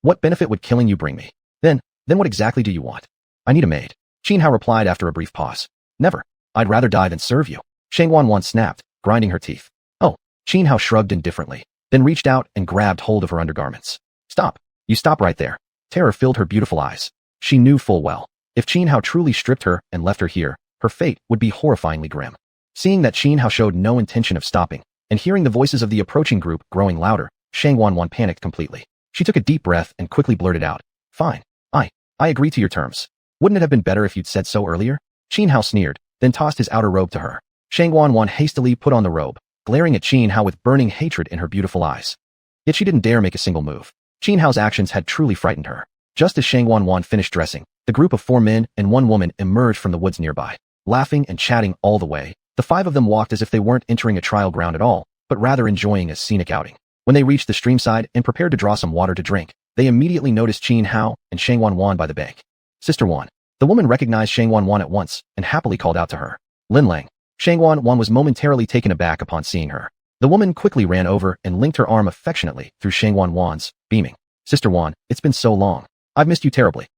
What benefit would killing you bring me? Then what exactly do you want?" "I need a maid." Xianhao replied after a brief pause. "Never. I'd rather die than serve you." Xuanhuan snapped, grinding her teeth. "Oh." Xianhao shrugged indifferently, then reached out and grabbed hold of her undergarments. "Stop. You stop right there." Terror filled her beautiful eyes. She knew full well, if Xianhao truly stripped her and left her here, her fate would be horrifyingly grim. Seeing that Xianhao showed no intention of stopping, and hearing the voices of the approaching group growing louder, Xuanhuan panicked completely. She took a deep breath and quickly blurted out, "Fine. I agree to your terms. Wouldn't it have been better if you'd said so earlier?" Xianhao sneered, then tossed his outer robe to her. Xuanhuan hastily put on the robe, glaring at Xianhao with burning hatred in her beautiful eyes. Yet she didn't dare make a single move. Xianhao's actions had truly frightened her. Just as Xuanhuan finished dressing, the group of 4 men and 1 woman emerged from the woods nearby. Laughing and chatting all the way, the 5 of them walked as if they weren't entering a trial ground at all, but rather enjoying a scenic outing. When they reached the streamside and prepared to draw some water to drink, they immediately noticed Xianhao and Xuanhuan by the bank. "Sister Wan." The woman recognized Xuanhuan at once and happily called out to her. "Lin Lang." Xuanhuan was momentarily taken aback upon seeing her. The woman quickly ran over and linked her arm affectionately through Xuanhuan's, beaming. "Sister Wan, it's been so long. I've missed you terribly."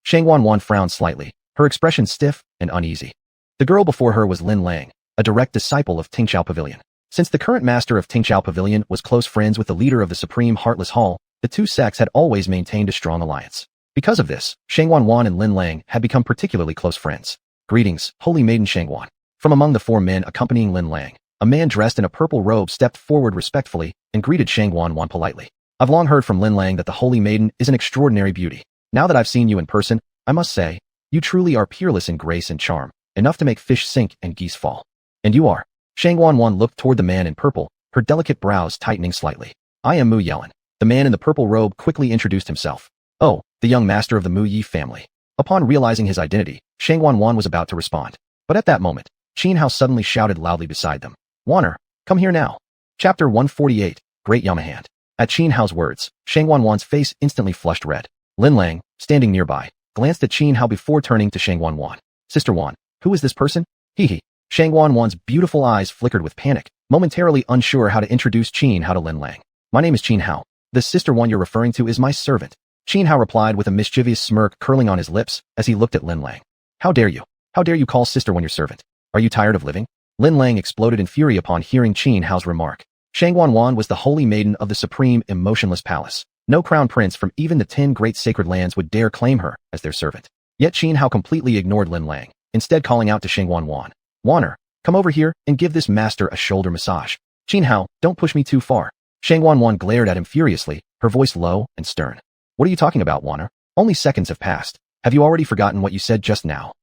Xuanhuan frowned slightly, her expression stiff and uneasy. The girl before her was Lin Lang, a direct disciple of Tingqiao Pavilion. Since the current master of Tingqiao Pavilion was close friends with the leader of the Supreme Heartless Hall, the two sects had always maintained a strong alliance. Because of this, Xuanhuan and Lin Lang had become particularly close friends. "Greetings, holy maiden Xuanhuan." From among the 4 men accompanying Lin Lang, A man dressed in a purple robe stepped forward respectfully and greeted Xuanhuan politely. I've long heard from Linlang that the Holy Maiden is an extraordinary beauty. Now that I've seen you in person, I must say, you truly are peerless in grace and charm, enough to make fish sink and geese fall. And you are. Xuanhuan looked toward the man in purple, her delicate brows tightening slightly. I am Mu Yelin. The man in the purple robe quickly introduced himself. Oh, the young master of the Mu Yi family. Upon realizing his identity, Xuanhuan was about to respond. But at that moment, Xianxia suddenly shouted loudly beside them. Wanner, come here now. Chapter 148, Great Yamahand. At Xianxia's words, Xuanhuan's face instantly flushed red. Linlang, standing nearby, glanced at Xianxia before turning to Xuanhuan. Sister Wan, who is this person? Hee. Xuanhuan's beautiful eyes flickered with panic, momentarily unsure how to introduce Xianxia to Linlang. My name is Xianxia. The sister one you're referring to is my servant. Xianxia replied with a mischievous smirk curling on his lips as he looked at Linlang. How dare you? How dare you call sister one your servant? Are you tired of living? Linlang exploded in fury upon hearing Xianxia's remark. Xuanhuan was the holy maiden of the supreme emotionless palace. No crown prince from even the 10 great sacred lands would dare claim her as their servant. Yet Xianxia completely ignored Linlang, instead calling out to Xuanhuan. Wanner, come over here and give this master a shoulder massage. Xianxia, don't push me too far. Xuanhuan glared at him furiously, her voice low and stern. What are you talking about, Wanner? Only seconds have passed. Have you already forgotten what you said just now?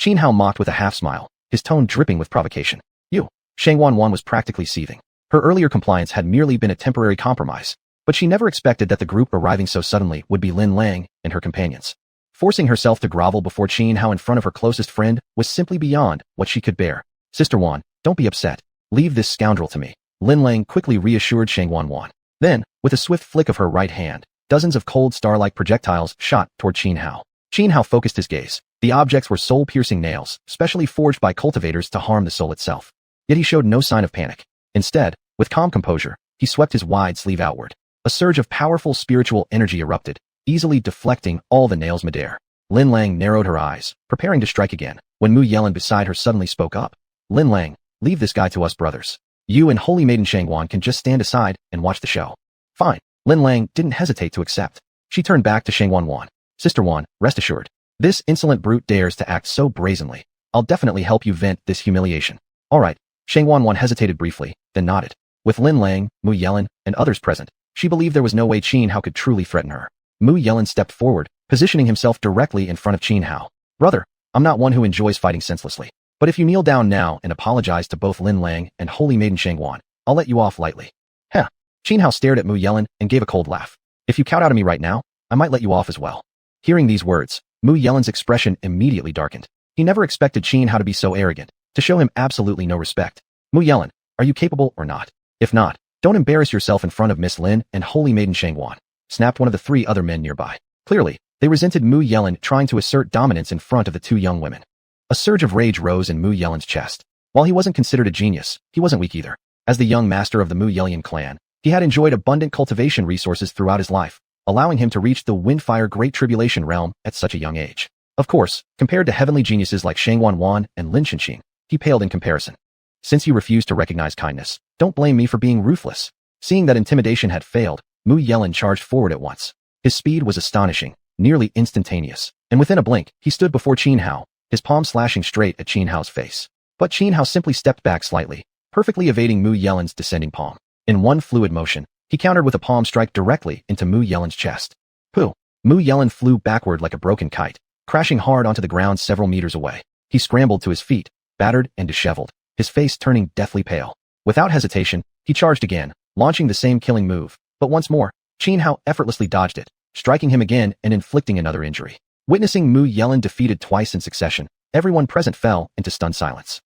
Xianxia mocked with a half smile, his tone dripping with provocation. You. Xuanhuan was practically seething. Her earlier compliance had merely been a temporary compromise, but she never expected that the group arriving so suddenly would be Linlang and her companions. Forcing herself to grovel before Xianxia in front of her closest friend was simply beyond what she could bear. Sister Wan, don't be upset. Leave this scoundrel to me. Linlang quickly reassured Xuanhuan. Then, with a swift flick of her right hand, dozens of cold star-like projectiles shot toward Xianxia. Xianxia focused his gaze. The objects were soul-piercing nails, specially forged by cultivators to harm the soul itself. Yet he showed no sign of panic. Instead, with calm composure, he swept his wide sleeve outward. A surge of powerful spiritual energy erupted, easily deflecting all the nails midair. Linlang narrowed her eyes, preparing to strike again, when Mu Yelin beside her suddenly spoke up. Linlang, leave this guy to us brothers. You and Holy Maiden Xuanhuan can just stand aside and watch the show. Fine. Linlang didn't hesitate to accept. She turned back to Xuanhuan. Sister Wan, rest assured. This insolent brute dares to act so brazenly. I'll definitely help you vent this humiliation. All right. Xuanhuan hesitated briefly, then nodded. With Linlang, Mu Yelin, and others present, she believed there was no way Xianxia could truly threaten her. Mu Yelin stepped forward, positioning himself directly in front of Xianxia. Brother, I'm not one who enjoys fighting senselessly. But if you kneel down now and apologize to both Linlang and Holy Maiden Xuanhuan, I'll let you off lightly. Heh. Xianxia stared at Mu Yelin and gave a cold laugh. If you kowtow to me right now, I might let you off as well. Hearing these words, Mu Yelin's expression immediately darkened. He never expected Xianxia to be so arrogant, to show him absolutely no respect. Mu Yelin, are you capable or not? If not, don't embarrass yourself in front of Miss Lin and Holy Maiden Xuanhuan, snapped one of the 3 other men nearby. Clearly, they resented Mu Yelin trying to assert dominance in front of the 2 young women. A surge of rage rose in Mu Yelin's chest. While he wasn't considered a genius, he wasn't weak either. As the young master of the Mu Yelian clan, he had enjoyed abundant cultivation resources throughout his life, allowing him to reach the Windfire Great Tribulation realm at such a young age. Of course, compared to heavenly geniuses like Xuanhuan and Lin Chenxing, he paled in comparison. Since you refuse to recognize kindness, don't blame me for being ruthless. Seeing that intimidation had failed, Mu Yelin charged forward at once. His speed was astonishing, nearly instantaneous, and within a blink, he stood before Xianxia, his palm slashing straight at Xianxia's face. But Xianxia simply stepped back slightly, perfectly evading Mu Yelin's descending palm. In one fluid motion, he countered with a palm strike directly into Mu Yelin's chest. Pooh! Mu Yelin flew backward like a broken kite, crashing hard onto the ground several meters away. He scrambled to his feet, battered and disheveled, his face turning deathly pale. Without hesitation, he charged again, launching the same killing move, but once more, Xianxia effortlessly dodged it, striking him again and inflicting another injury. Witnessing Mu Yelin defeated twice in succession, everyone present fell into stunned silence.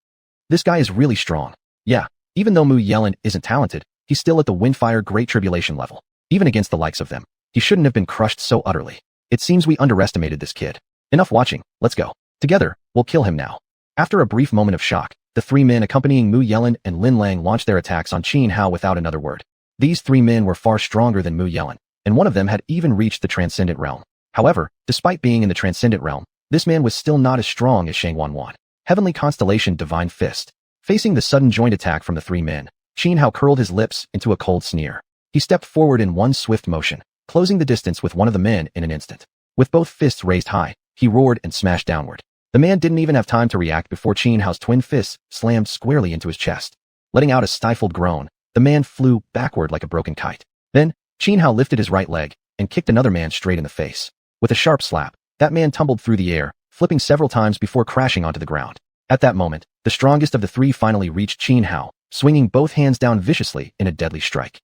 This guy is really strong. Yeah, even though Mu Yelin isn't talented, he's still at the Windfire Great Tribulation level. Even against the likes of them, he shouldn't have been crushed so utterly. It seems we underestimated this kid. Enough watching, let's go. Together, we'll kill him now. After a brief moment of shock, the 3 men accompanying Mu Yelin and Linlang launched their attacks on Xianxia without another word. These 3 men were far stronger than Mu Yelin, and one of them had even reached the Transcendent Realm. However, despite being in the Transcendent Realm, this man was still not as strong as Xuanhuan. Heavenly Constellation Divine Fist. Facing the sudden joint attack from the 3 men, Xianxia curled his lips into a cold sneer. He stepped forward in one swift motion, closing the distance with one of the men in an instant. With both fists raised high, he roared and smashed downward. The man didn't even have time to react before Xianxia's twin fists slammed squarely into his chest. Letting out a stifled groan, the man flew backward like a broken kite. Then, Xianhao lifted his right leg and kicked another man straight in the face. With a sharp slap, that man tumbled through the air, flipping several times before crashing onto the ground. At that moment, the strongest of the three finally reached Xianhao, swinging both hands down viciously in a deadly strike.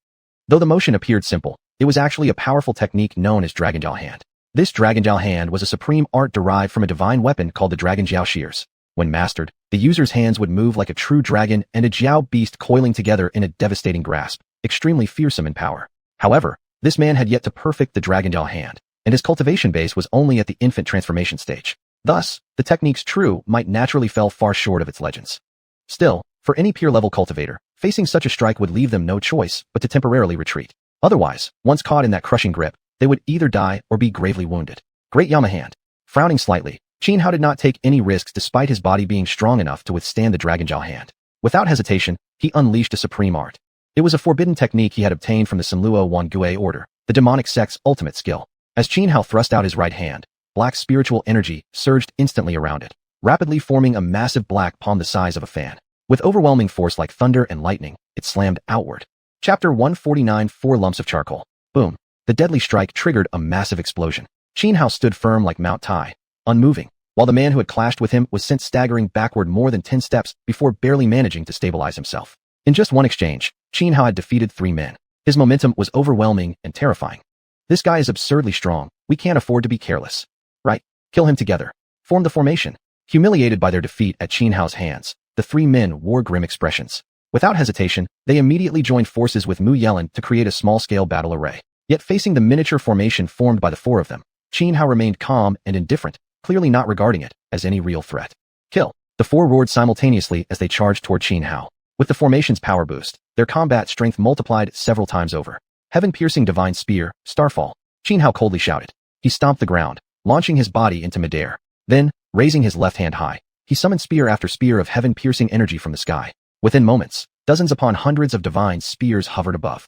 Though the motion appeared simple, it was actually a powerful technique known as Dragonjiao Hand. This Dragonjiao Hand was a supreme art derived from a divine weapon called the Dragonjiao Shears. When mastered, the user's hands would move like a true dragon and a Jiao beast coiling together in a devastating grasp, extremely fearsome in power. However, this man had yet to perfect the Dragonjiao Hand, and his cultivation base was only at the infant transformation stage. Thus, the technique's true might naturally fell far short of its legends. Still, for any peer-level cultivator, facing such a strike would leave them no choice but to temporarily retreat. Otherwise, once caught in that crushing grip, they would either die or be gravely wounded. Great Yama Hand. Frowning slightly, Xianhao did not take any risks despite his body being strong enough to withstand the Dragonjiao Hand. Without hesitation, he unleashed a supreme art. It was a forbidden technique he had obtained from the Sanluo Wangui order, the demonic sect's ultimate skill. As Xianhao thrust out his right hand, black spiritual energy surged instantly around it, rapidly forming a massive black palm the size of a fan. With overwhelming force like thunder and lightning, it slammed outward. Chapter 149 4 Lumps of Charcoal. Boom. The deadly strike triggered a massive explosion. Xianhao stood firm like Mount Tai, unmoving, while the man who had clashed with him was sent staggering backward more than 10 steps before barely managing to stabilize himself. In just one exchange, Xianhao had defeated 3 men. His momentum was overwhelming and terrifying. This guy is absurdly strong. We can't afford to be careless. Right? Kill him together. Form the formation. Humiliated by their defeat at Xianhao's hands, the 3 men wore grim expressions. Without hesitation, they immediately joined forces with Mu Yelan to create a small-scale battle array. Yet facing the miniature formation formed by the 4 of them, Xianhao remained calm and indifferent, clearly not regarding it as any real threat. Kill! The 4 roared simultaneously as they charged toward Xianhao. With the formation's power boost, their combat strength multiplied several times over. Heaven-piercing divine spear, Starfall. Xianhao coldly shouted. He stomped the ground, launching his body into midair. Then, raising his left hand high, he summoned spear after spear of heaven-piercing energy from the sky. Within moments, dozens upon hundreds of divine spears hovered above.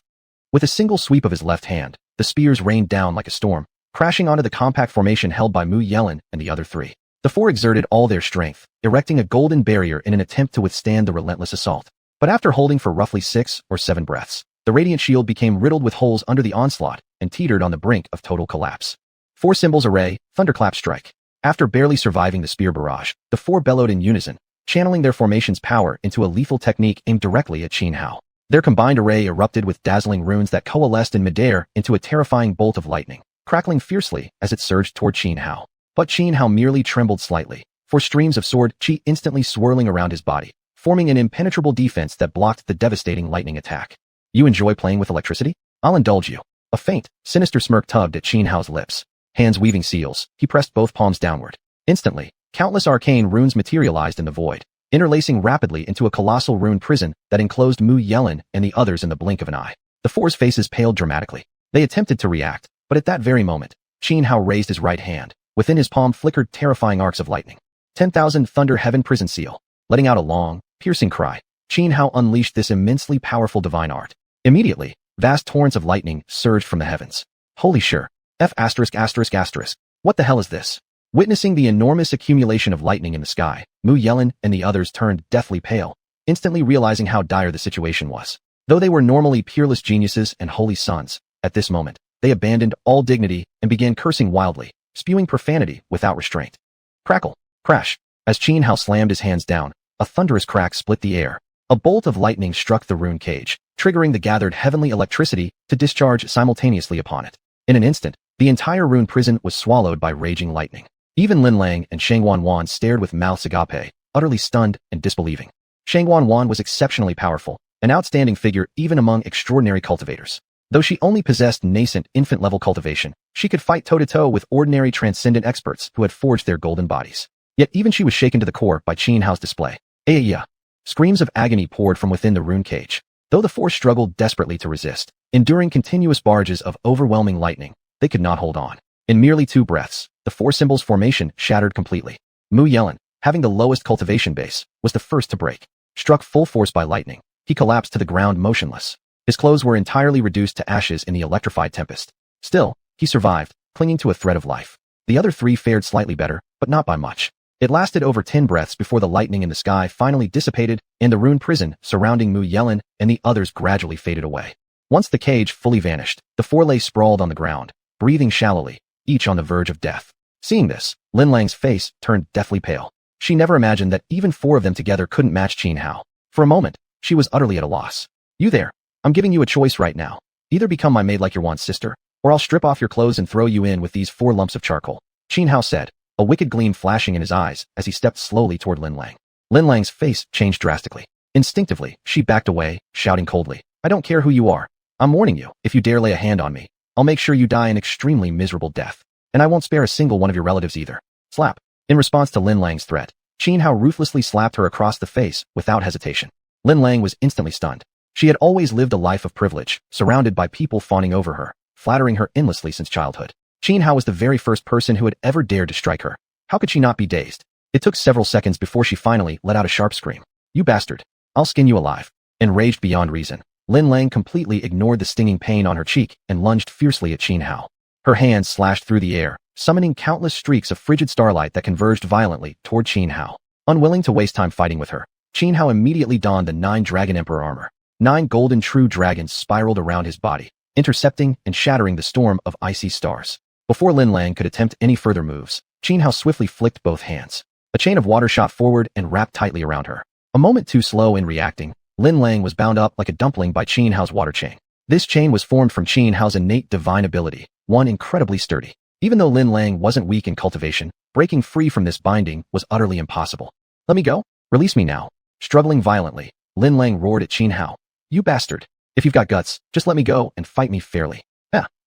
With a single sweep of his left hand, the spears rained down like a storm, crashing onto the compact formation held by Mu Yelan and the other 3. The 4 exerted all their strength, erecting a golden barrier in an attempt to withstand the relentless assault. But after holding for roughly 6 or 7 breaths, the radiant shield became riddled with holes under the onslaught and teetered on the brink of total collapse. 4 symbols array, thunderclap strike. After barely surviving the spear barrage, the 4 bellowed in unison, channeling their formation's power into a lethal technique aimed directly at Xianhao. Their combined array erupted with dazzling runes that coalesced in midair into a terrifying bolt of lightning, crackling fiercely as it surged toward Xianhao. But Xianhao merely trembled slightly, for streams of sword chi instantly swirling around his body, forming an impenetrable defense that blocked the devastating lightning attack. You enjoy playing with electricity? I'll indulge you. A faint, sinister smirk tugged at Xianhao's lips. Hands weaving seals, he pressed both palms downward. Instantly, countless arcane runes materialized in the void, interlacing rapidly into a colossal rune prison that enclosed Mu Yelan and the others in the blink of an eye. The 4's faces paled dramatically. They attempted to react, but at that very moment, Xianhao raised his right hand. Within his palm flickered terrifying arcs of lightning. 10,000 Thunder Heaven Prison Seal. Letting out a long, piercing cry, Xianhao unleashed this immensely powerful divine art. Immediately, vast torrents of lightning surged from the heavens. Holy sure. What the hell is this? Witnessing the enormous accumulation of lightning in the sky, Mu Yelan and the others turned deathly pale, instantly realizing how dire the situation was. Though they were normally peerless geniuses and holy sons, at this moment, they abandoned all dignity and began cursing wildly, spewing profanity without restraint. Crackle, crash. As Xianhao slammed his hands down, a thunderous crack split the air. A bolt of lightning struck the rune cage, triggering the gathered heavenly electricity to discharge simultaneously upon it. In an instant, the entire rune prison was swallowed by raging lightning. Even Lin Lang and xuanhuan stared with mouths agape, utterly stunned and disbelieving. Xuanhuan was exceptionally powerful, an outstanding figure even among extraordinary cultivators. Though she only possessed nascent infant-level cultivation, she could fight toe-to-toe with ordinary transcendent experts who had forged their golden bodies. Yet even she was shaken to the core by Xianhao's display. Ayya! Screams of agony poured from within the rune cage. Though the 4 struggled desperately to resist, enduring continuous barrages of overwhelming lightning, they could not hold on. In merely 2 breaths, the 4 symbols formation shattered completely. Mu Yelan, having the lowest cultivation base, was the first to break. Struck full force by lightning, he collapsed to the ground motionless. His clothes were entirely reduced to ashes in the electrified tempest. Still, he survived, clinging to a thread of life. The other 3 fared slightly better, but not by much. It lasted over 10 breaths before the lightning in the sky finally dissipated and the ruined prison surrounding Mu Yelin and the others gradually faded away. Once the cage fully vanished, the four lay sprawled on the ground, breathing shallowly, each on the verge of death. Seeing this, Lin Lang's face turned deathly pale. She never imagined that even four of them together couldn't match Xianhao. For a moment, she was utterly at a loss. You there, I'm giving you a choice right now. Either become my maid like your once sister, or I'll strip off your clothes and throw you in with these 4 lumps of charcoal, Xianhao said, a wicked gleam flashing in his eyes as he stepped slowly toward Lin Lang. Lin Lang's face changed drastically. Instinctively, she backed away, shouting coldly, I don't care who you are. I'm warning you, if you dare lay a hand on me, I'll make sure you die an extremely miserable death. And I won't spare a single one of your relatives either. Slap. In response to Lin Lang's threat, Xianhao ruthlessly slapped her across the face without hesitation. Lin Lang was instantly stunned. She had always lived a life of privilege, surrounded by people fawning over her, flattering her endlessly since childhood. Xianhao was the very first person who had ever dared to strike her. How could she not be dazed? It took several seconds before she finally let out a sharp scream. You bastard. I'll skin you alive. Enraged beyond reason, Lin Lang completely ignored the stinging pain on her cheek and lunged fiercely at Xianhao. Her hands slashed through the air, summoning countless streaks of frigid starlight that converged violently toward Xianhao. Unwilling to waste time fighting with her, Xianhao immediately donned the 9 Dragon Emperor armor. 9 golden true dragons spiraled around his body, intercepting and shattering the storm of icy stars. Before Lin Lang could attempt any further moves, Xianhao swiftly flicked both hands. A chain of water shot forward and wrapped tightly around her. A moment too slow in reacting, Lin Lang was bound up like a dumpling by Xianhao's water chain. This chain was formed from Xianhao's innate divine ability, one incredibly sturdy. Even though Lin Lang wasn't weak in cultivation, breaking free from this binding was utterly impossible. Let me go? Release me now. Struggling violently, Lin Lang roared at Xianhao. You bastard. If you've got guts, just let me go and fight me fairly.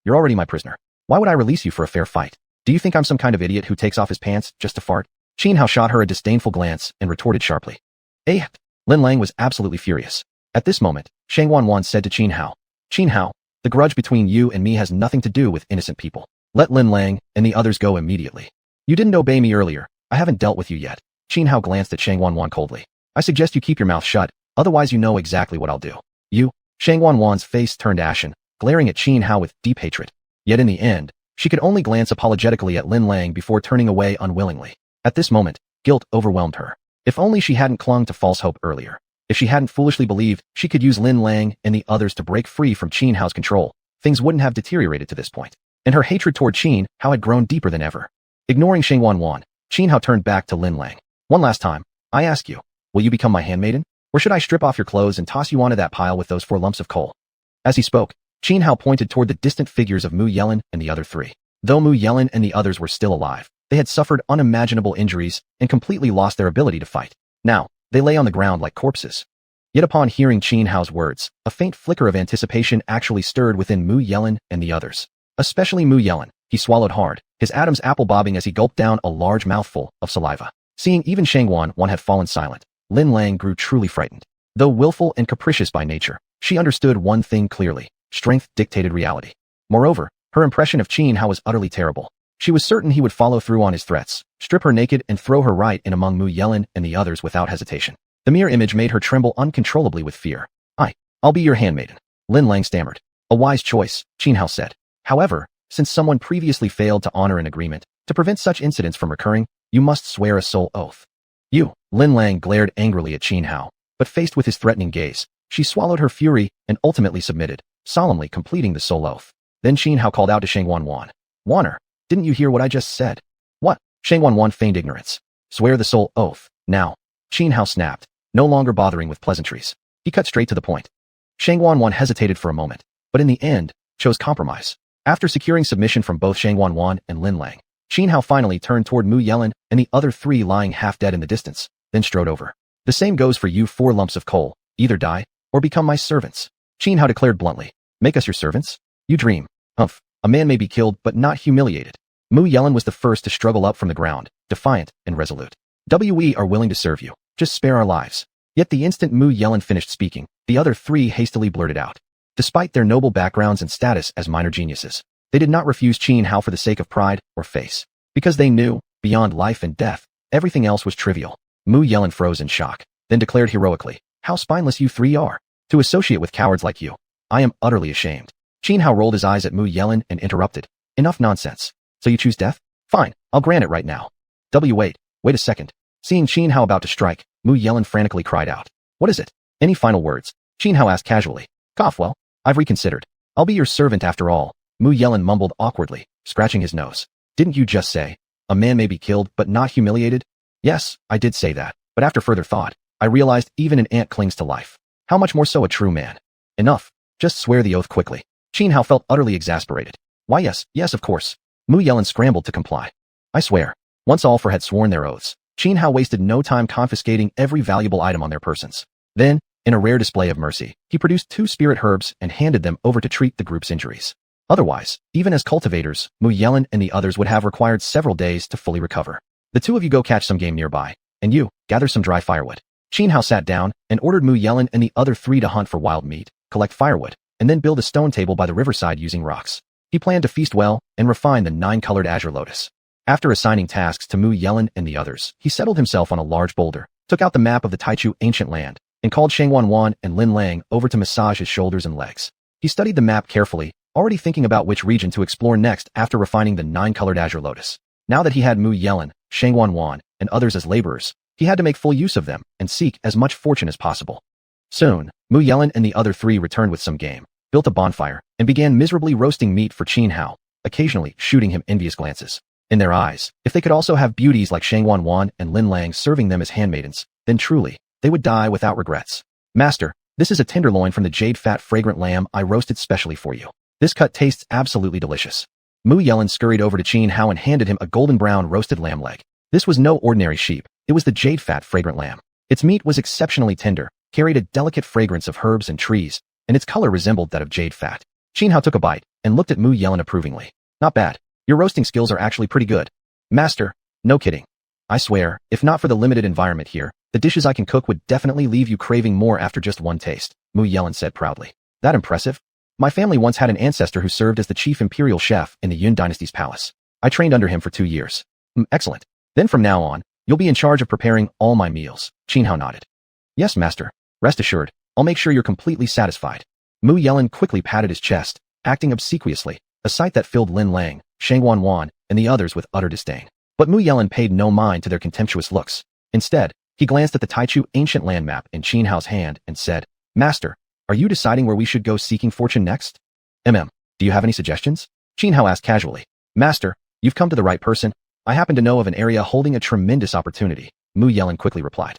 You're already my prisoner. Why would I release you for a fair fight? Do you think I'm some kind of idiot who takes off his pants just to fart? Xianhao shot her a disdainful glance and retorted sharply. Lin Lang was absolutely furious. At this moment, Xuanhuan said to Xianhao, Xianhao, the grudge between you and me has nothing to do with innocent people. Let Lin Lang and the others go immediately. You didn't obey me earlier. I haven't dealt with you yet. Xianhao glanced at Xuanhuan coldly. I suggest you keep your mouth shut, otherwise you know exactly what I'll do. You? Xuanhuan's face turned ashen, glaring at Xianhao with deep hatred. Yet in the end, she could only glance apologetically at Lin Lang before turning away unwillingly. At this moment, guilt overwhelmed her. If only she hadn't clung to false hope earlier. If she hadn't foolishly believed she could use Lin Lang and the others to break free from Xianhao's control, things wouldn't have deteriorated to this point. And her hatred toward Xianhao had grown deeper than ever. Ignoring Xuanhuan, Xianhao turned back to Lin Lang. One last time, I ask you, will you become my handmaiden? Or should I strip off your clothes and toss you onto that pile with those 4 lumps of coal? As he spoke, Xianhao pointed toward the distant figures of Mu Yelin and the other 3. Though Mu Yelin and the others were still alive, they had suffered unimaginable injuries and completely lost their ability to fight. Now, they lay on the ground like corpses. Yet upon hearing Xianhao's words, a faint flicker of anticipation actually stirred within Mu Yelin and the others. Especially Mu Yelin. He swallowed hard, his Adam's apple bobbing as he gulped down a large mouthful of saliva. Seeing even Xuanhuan had fallen silent, Lin Lang grew truly frightened. Though willful and capricious by nature, she understood one thing clearly. Strength dictated reality. Moreover, her impression of Xianhao was utterly terrible. She was certain he would follow through on his threats, strip her naked and throw her right in among Mu Yelin and the others without hesitation. The mere image made her tremble uncontrollably with fear. I'll be your handmaiden. Lin Lang stammered. A wise choice, Xianhao said. However, since someone previously failed to honor an agreement, to prevent such incidents from recurring, you must swear a soul oath. Lin Lang glared angrily at Xianhao, but faced with his threatening gaze, she swallowed her fury and ultimately submitted, solemnly completing the soul oath. Then Xianhao called out to Xuanhuan. Waner, didn't you hear what I just said? What? Xuanhuan feigned ignorance. Swear the soul oath, now. Xianhao snapped, no longer bothering with pleasantries. He cut straight to the point. Xuanhuan hesitated for a moment, but in the end, chose compromise. After securing submission from both Xuanhuan and Lin Lang, Xianhao finally turned toward Mu Yelin and the other 3 lying half dead in the distance, then strode over. The same goes for you 4 lumps of coal, either die, or become my servants. Xianhao declared bluntly. Make us your servants? You dream. Humph, a man may be killed but not humiliated. Mu Yelin was the first to struggle up from the ground, defiant and resolute. We are willing to serve you, just spare our lives. Yet the instant Mu Yelin finished speaking, the other 3 hastily blurted out. Despite their noble backgrounds and status as minor geniuses, they did not refuse Xianhao for the sake of pride or face. Because they knew, beyond life and death, everything else was trivial. Mu Yelin froze in shock, then declared heroically, how spineless you 3 are. To associate with cowards like you, I am utterly ashamed. Xianhao rolled his eyes at Mu Yelin and interrupted. Enough nonsense. So you choose death? Fine, I'll grant it right now. Wait, Wait a second. Seeing Xianhao about to strike, Mu Yelin frantically cried out. What is it? Any final words? Xianhao asked casually. Cough, well, I've reconsidered. I'll be your servant after all. Mu Yelin mumbled awkwardly, scratching his nose. Didn't you just say, a man may be killed but not humiliated? Yes, I did say that, but after further thought, I realized even an ant clings to life. How much more so a true man? Enough. Just swear the oath quickly. Xianhao felt utterly exasperated. Why yes, of course. Mu Yelin scrambled to comply. I swear. Once all four had sworn their oaths, Xianhao wasted no time confiscating every valuable item on their persons. Then, in a rare display of mercy, he produced 2 spirit herbs and handed them over to treat the group's injuries. Otherwise, even as cultivators, Mu Yelin and the others would have required several days to fully recover. The 2 of you go catch some game nearby, and you, gather some dry firewood. Xianhao sat down and ordered Mu Yelin and the other 3 to hunt for wild meat, collect firewood, and then build a stone table by the riverside using rocks. He planned to feast well and refine the 9-colored azure lotus. After assigning tasks to Mu Yelin and the others, he settled himself on a large boulder, took out the map of the Taichu ancient land, and called xuanhuan and Lin Lang over to massage his shoulders and legs. He studied the map carefully, already thinking about which region to explore next after refining the 9-colored azure lotus. Now that he had Mu Yelin, xuanhuan, and others as laborers, he had to make full use of them and seek as much fortune as possible. Soon, Mu Yelin and the other 3 returned with some game, built a bonfire, and began miserably roasting meat for Xianhao, occasionally shooting him envious glances. In their eyes, if they could also have beauties like xuanhuan and Lin Lang serving them as handmaidens, then truly, they would die without regrets. Master, this is a tenderloin from the jade-fat fragrant lamb I roasted specially for you. This cut tastes absolutely delicious. Mu Yelin scurried over to Xianhao and handed him a golden-brown roasted lamb leg. This was no ordinary sheep, it was the jade-fat fragrant lamb. Its meat was exceptionally tender, carried a delicate fragrance of herbs and trees, and its color resembled that of jade fat. Xianhao took a bite and looked at Mu Yelin approvingly. Not bad. Your roasting skills are actually pretty good. Master, no kidding. I swear, if not for the limited environment here, the dishes I can cook would definitely leave you craving more after just one taste, Mu Yelin said proudly. That impressive? My family once had an ancestor who served as the chief imperial chef in the Yun dynasty's palace. I trained under him for 2 years. Excellent. Then from now on, you'll be in charge of preparing all my meals. Xianhao nodded. Yes, master. Rest assured, I'll make sure you're completely satisfied. Mu Yelin quickly patted his chest, acting obsequiously, a sight that filled Lin Lang, xuanhuan, and the others with utter disdain. But Mu Yelin paid no mind to their contemptuous looks. Instead, he glanced at the Taichu ancient land map in Xianhao's hand and said, Master, are you deciding where we should go seeking fortune next? Do you have any suggestions? Xianhao asked casually. Master, you've come to the right person. I happen to know of an area holding a tremendous opportunity, Mu Yelin quickly replied.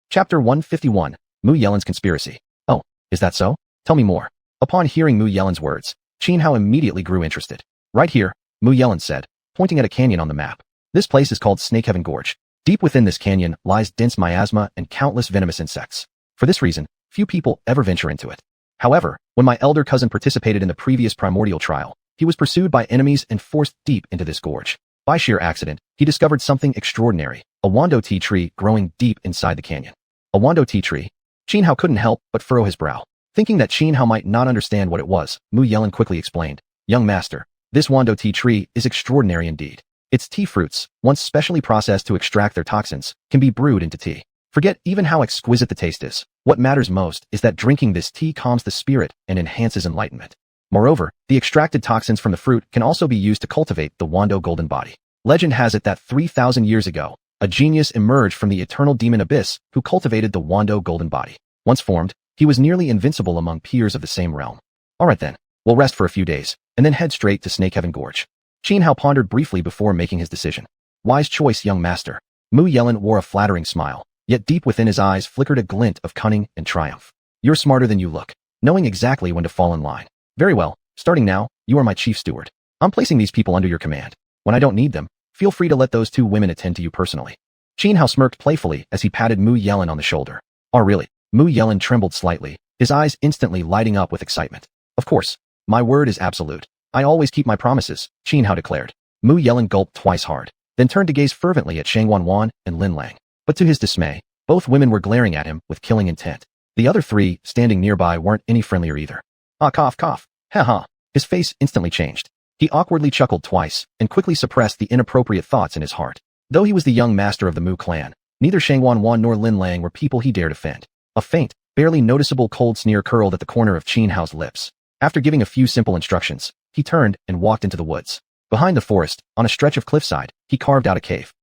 Chapter 151, Mu Yelin's Conspiracy. Oh, is that so? Tell me more. Upon hearing Mu Yelin's words, Xianhao immediately grew interested. Right here, Mu Yelin said, pointing at a canyon on the map. This place is called Snakeheaven Gorge. Deep within this canyon lies dense miasma and countless venomous insects. For this reason, few people ever venture into it. However, when my elder cousin participated in the previous primordial trial, he was pursued by enemies and forced deep into this gorge. By sheer accident, he discovered something extraordinary, a wando tea tree growing deep inside the canyon. A wando tea tree? Xianhao couldn't help but furrow his brow. Thinking that Xianhao might not understand what it was, Mu Yelin quickly explained, Young master, this wando tea tree is extraordinary indeed. Its tea fruits, once specially processed to extract their toxins, can be brewed into tea. Forget even how exquisite the taste is. What matters most is that drinking this tea calms the spirit and enhances enlightenment. Moreover, the extracted toxins from the fruit can also be used to cultivate the Wando golden body. Legend has it that 3,000 years ago, a genius emerged from the eternal demon abyss who cultivated the Wando golden body. Once formed, he was nearly invincible among peers of the same realm. Alright then, we'll rest for a few days, and then head straight to Snakeheaven Gorge. Xianhao pondered briefly before making his decision. Wise choice, young master. Mu Yelin wore a flattering smile, yet deep within his eyes flickered a glint of cunning and triumph. You're smarter than you look, knowing exactly when to fall in line. Very well, starting now, you are my chief steward. I'm placing these people under your command. When I don't need them, feel free to let those 2 women attend to you personally. Xianhao smirked playfully as he patted Mu Yelin on the shoulder. Oh really? Mu Yelin trembled slightly, his eyes instantly lighting up with excitement. Of course, my word is absolute. I always keep my promises, Xianhao declared. Mu Yelin gulped twice hard, then turned to gaze fervently at xuanhuan and Lin Lang. But to his dismay, both women were glaring at him with killing intent. The other 3, standing nearby, weren't any friendlier either. Ah, cough, cough. Ha ha. His face instantly changed. He awkwardly chuckled twice and quickly suppressed the inappropriate thoughts in his heart. Though he was the young master of the Mu clan, neither xuanhuan nor Lin Lang were people he dared offend. A faint, barely noticeable cold sneer curled at the corner of Xianhao's lips. After giving a few simple instructions, he turned and walked into the woods. Behind the forest, on a stretch of cliffside, he carved out a cave.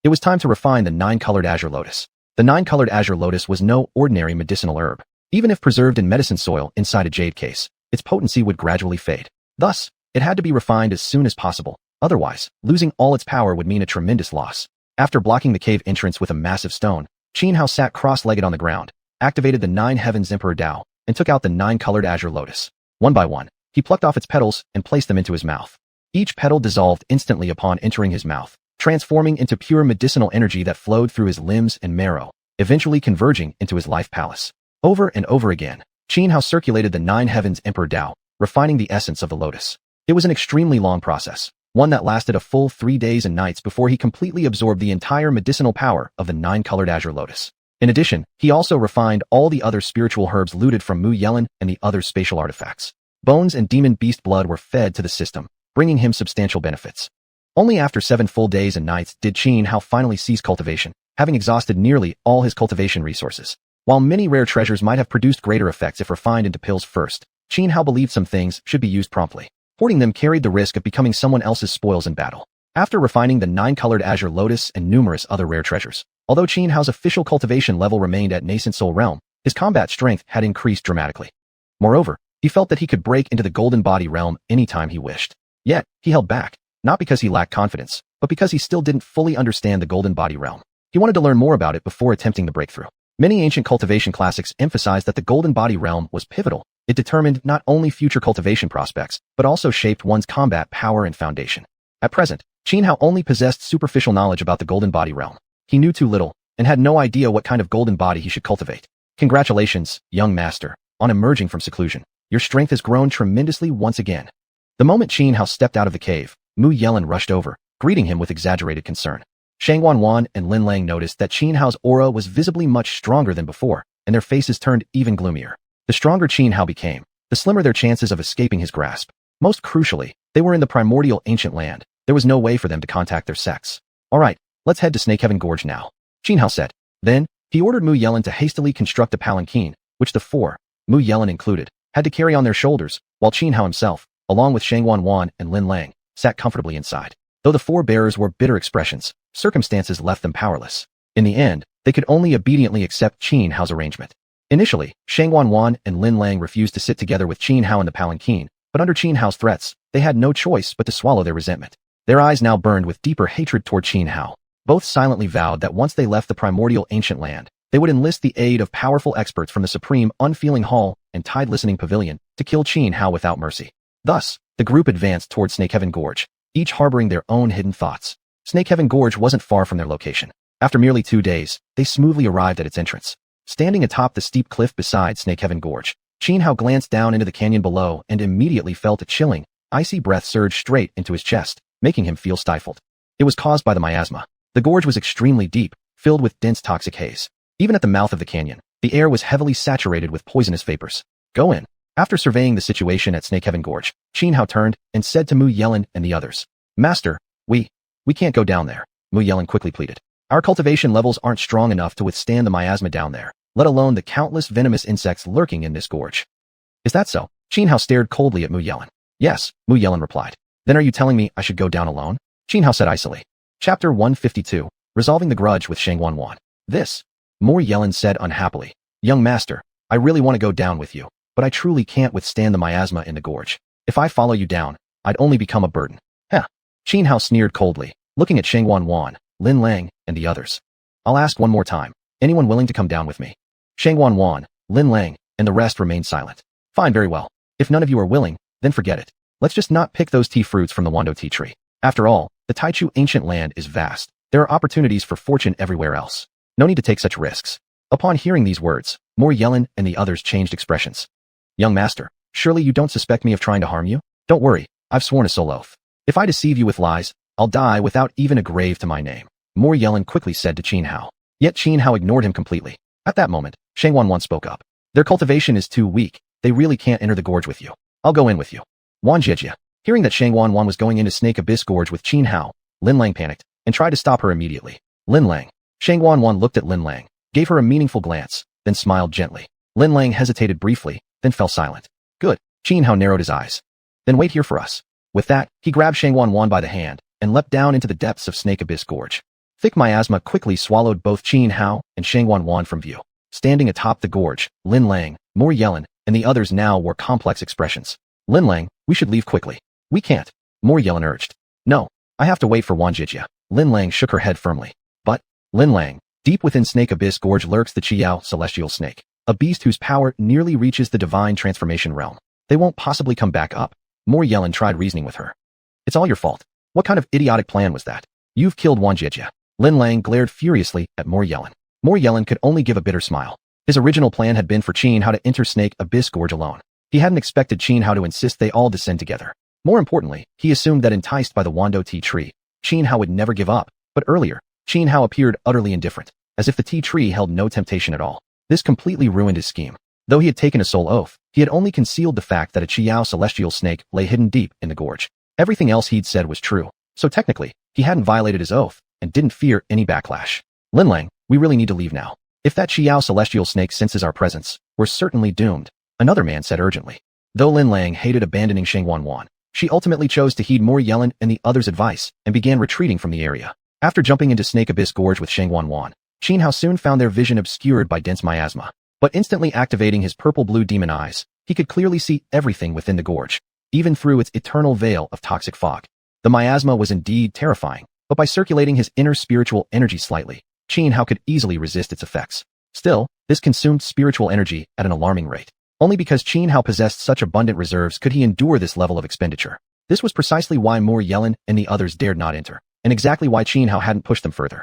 It was time to refine the 9-colored azure lotus. The 9-colored azure lotus was no ordinary medicinal herb. Even if preserved in medicine soil inside a jade case, its potency would gradually fade. Thus, it had to be refined as soon as possible. Otherwise, losing all its power would mean a tremendous loss. After blocking the cave entrance with a massive stone, Xianhao sat cross-legged on the ground, activated the 9 Heavens Emperor Dao, and took out the 9-colored azure lotus. One by one, he plucked off its petals and placed them into his mouth. Each petal dissolved instantly upon entering his mouth, transforming into pure medicinal energy that flowed through his limbs and marrow, eventually converging into his life palace. Over and over again, Xianhao circulated the 9 Heavens Emperor Dao, refining the essence of the lotus. It was an extremely long process, one that lasted a full 3 days and nights before he completely absorbed the entire medicinal power of the 9-colored azure lotus. In addition, he also refined all the other spiritual herbs looted from Mu Yelin and the other spatial artifacts. Bones and demon beast blood were fed to the system, bringing him substantial benefits. Only after 7 full days and nights did Xianhao finally cease cultivation, having exhausted nearly all his cultivation resources. While many rare treasures might have produced greater effects if refined into pills first, Xianhao believed some things should be used promptly. Hoarding them carried the risk of becoming someone else's spoils in battle. After refining the 9-colored azure lotus and numerous other rare treasures, although Xianhao's official cultivation level remained at nascent soul realm, his combat strength had increased dramatically. Moreover, he felt that he could break into the golden body realm anytime he wished. Yet, he held back, not because he lacked confidence, but because he still didn't fully understand the golden body realm. He wanted to learn more about it before attempting the breakthrough. Many ancient cultivation classics emphasized that the golden body realm was pivotal. It determined not only future cultivation prospects, but also shaped one's combat power and foundation. At present, Xianhao only possessed superficial knowledge about the golden body realm. He knew too little, and had no idea what kind of golden body he should cultivate. Congratulations, young master, on emerging from seclusion. Your strength has grown tremendously once again. The moment Xianhao stepped out of the cave, Mu Yelin rushed over, greeting him with exaggerated concern. xuanhuan and Lin Lang noticed that Xianhao's aura was visibly much stronger than before, and their faces turned even gloomier. The stronger Xianhao became, the slimmer their chances of escaping his grasp. Most crucially, they were in the primordial ancient land. There was no way for them to contact their sects. All right, let's head to Snakehaven Gorge now, Xianhao said. Then, he ordered Mu Yelin to hastily construct a palanquin, which the 4, Mu Yelin included, had to carry on their shoulders, while Xianhao himself, along with xuanhuan and Lin Lang, sat comfortably inside. Though the 4 bearers wore bitter expressions, circumstances left them powerless. In the end, they could only obediently accept Xianhao's arrangement. Initially, xuanhuan and Lin Lang refused to sit together with Xianhao in the palanquin, but under Xianhao's threats, they had no choice but to swallow their resentment. Their eyes now burned with deeper hatred toward Xianhao. Both silently vowed that once they left the primordial ancient land, they would enlist the aid of powerful experts from the supreme unfeeling hall and tide listening pavilion to kill Xianhao without mercy. Thus, the group advanced toward Snakehaven Gorge, each harboring their own hidden thoughts. Snakehaven Gorge wasn't far from their location. After merely 2 days, they smoothly arrived at its entrance. Standing atop the steep cliff beside Snakehaven Gorge, Xianhao glanced down into the canyon below and immediately felt a chilling, icy breath surge straight into his chest, making him feel stifled. It was caused by the miasma. The gorge was extremely deep, filled with dense toxic haze. Even at the mouth of the canyon, the air was heavily saturated with poisonous vapors. Go in. After surveying the situation at Snakehaven Gorge, Xianhao turned and said to Mu Yelin and the others, Master, we can't go down there, Mu Yelin quickly pleaded. Our cultivation levels aren't strong enough to withstand the miasma down there, let alone the countless venomous insects lurking in this gorge. Is that so? Xianhao stared coldly at Mu Yelin. Yes, Mu Yelin replied. Then are you telling me I should go down alone? Xianhao said icily. Chapter 152, Resolving the Grudge with xuanhuan. This, Mu Yelin said unhappily. Young master, I really want to go down with you, but I truly can't withstand the miasma in the gorge. If I follow you down, I'd only become a burden. Heh. Xianhao sneered coldly, looking at xuanhuan, Lin Lang, and the others. I'll ask one more time. Anyone willing to come down with me? xuanhuan, Lin Lang, and the rest remained silent. Fine, very well. If none of you are willing, then forget it. Let's just not pick those tea fruits from the Wando tea tree. After all, the Taichu ancient land is vast. There are opportunities for fortune everywhere else. No need to take such risks. Upon hearing these words, Mu Yelin and the others changed expressions. Young master, surely you don't suspect me of trying to harm you? Don't worry, I've sworn a soul oath. If I deceive you with lies, I'll die without even a grave to my name, Mu Yelin quickly said to Xianhao. Yet Xianhao ignored him completely. At that moment, xuanhuan spoke up. Their cultivation is too weak, they really can't enter the gorge with you. I'll go in with you. Wanjieji. Hearing that xuanhuan was going into Snake Abyss Gorge with Xianhao, Lin Lang panicked and tried to stop her immediately. Lin Lang. xuanhuan looked at Lin Lang, gave her a meaningful glance, then smiled gently. Lin Lang hesitated briefly, then fell silent. Good. Xianhao narrowed his eyes. Then wait here for us. With that, he grabbed xuanhuan by the hand and leapt down into the depths of Snake Abyss Gorge. Thick miasma quickly swallowed both Qin Hao and Xuanhuan from view. Standing atop the gorge, Lin Lang, Mor Yellen, and the others now wore complex expressions. Lin Lang, we should leave quickly. We can't, Mor Yellen urged. No, I have to wait for Wanjijia. Lin Lang shook her head firmly. But, Lin Lang, deep within Snake Abyss Gorge lurks the Qiao celestial snake, a beast whose power nearly reaches the divine transformation realm. They won't possibly come back up. Mor Yellen tried reasoning with her. It's all your fault. What kind of idiotic plan was that? You've killed Wanjijia. Lin Lang glared furiously at Mor Yellen. Mor Yellen could only give a bitter smile. His original plan had been for Qin Hao to enter Snake Abyss Gorge alone. He hadn't expected Qin Hao to insist they all descend together. More importantly, he assumed that enticed by the Wando tea tree, Qin Hao would never give up. But earlier, Qin Hao appeared utterly indifferent, as if the tea tree held no temptation at all. This completely ruined his scheme. Though he had taken a soul oath, he had only concealed the fact that a Qiao celestial snake lay hidden deep in the gorge. Everything else he'd said was true, so technically, he hadn't violated his oath and didn't fear any backlash. Lin Lang, we really need to leave now. If that Qiao celestial snake senses our presence, we're certainly doomed, another man said urgently. Though Lin Lang hated abandoning xuanhuan, she ultimately chose to heed Mor Yellen and the others' advice and began retreating from the area. After jumping into Snake Abyss Gorge with xuanhuan, Qin Hao soon found their vision obscured by dense miasma. But instantly activating his purple-blue demon eyes, he could clearly see everything within the gorge, even through its eternal veil of toxic fog. The miasma was indeed terrifying, but by circulating his inner spiritual energy slightly, Qin Hao could easily resist its effects. Still, this consumed spiritual energy at an alarming rate. Only because Qin Hao possessed such abundant reserves could he endure this level of expenditure. This was precisely why Mor Yellen and the others dared not enter, and exactly why Qin Hao hadn't pushed them further.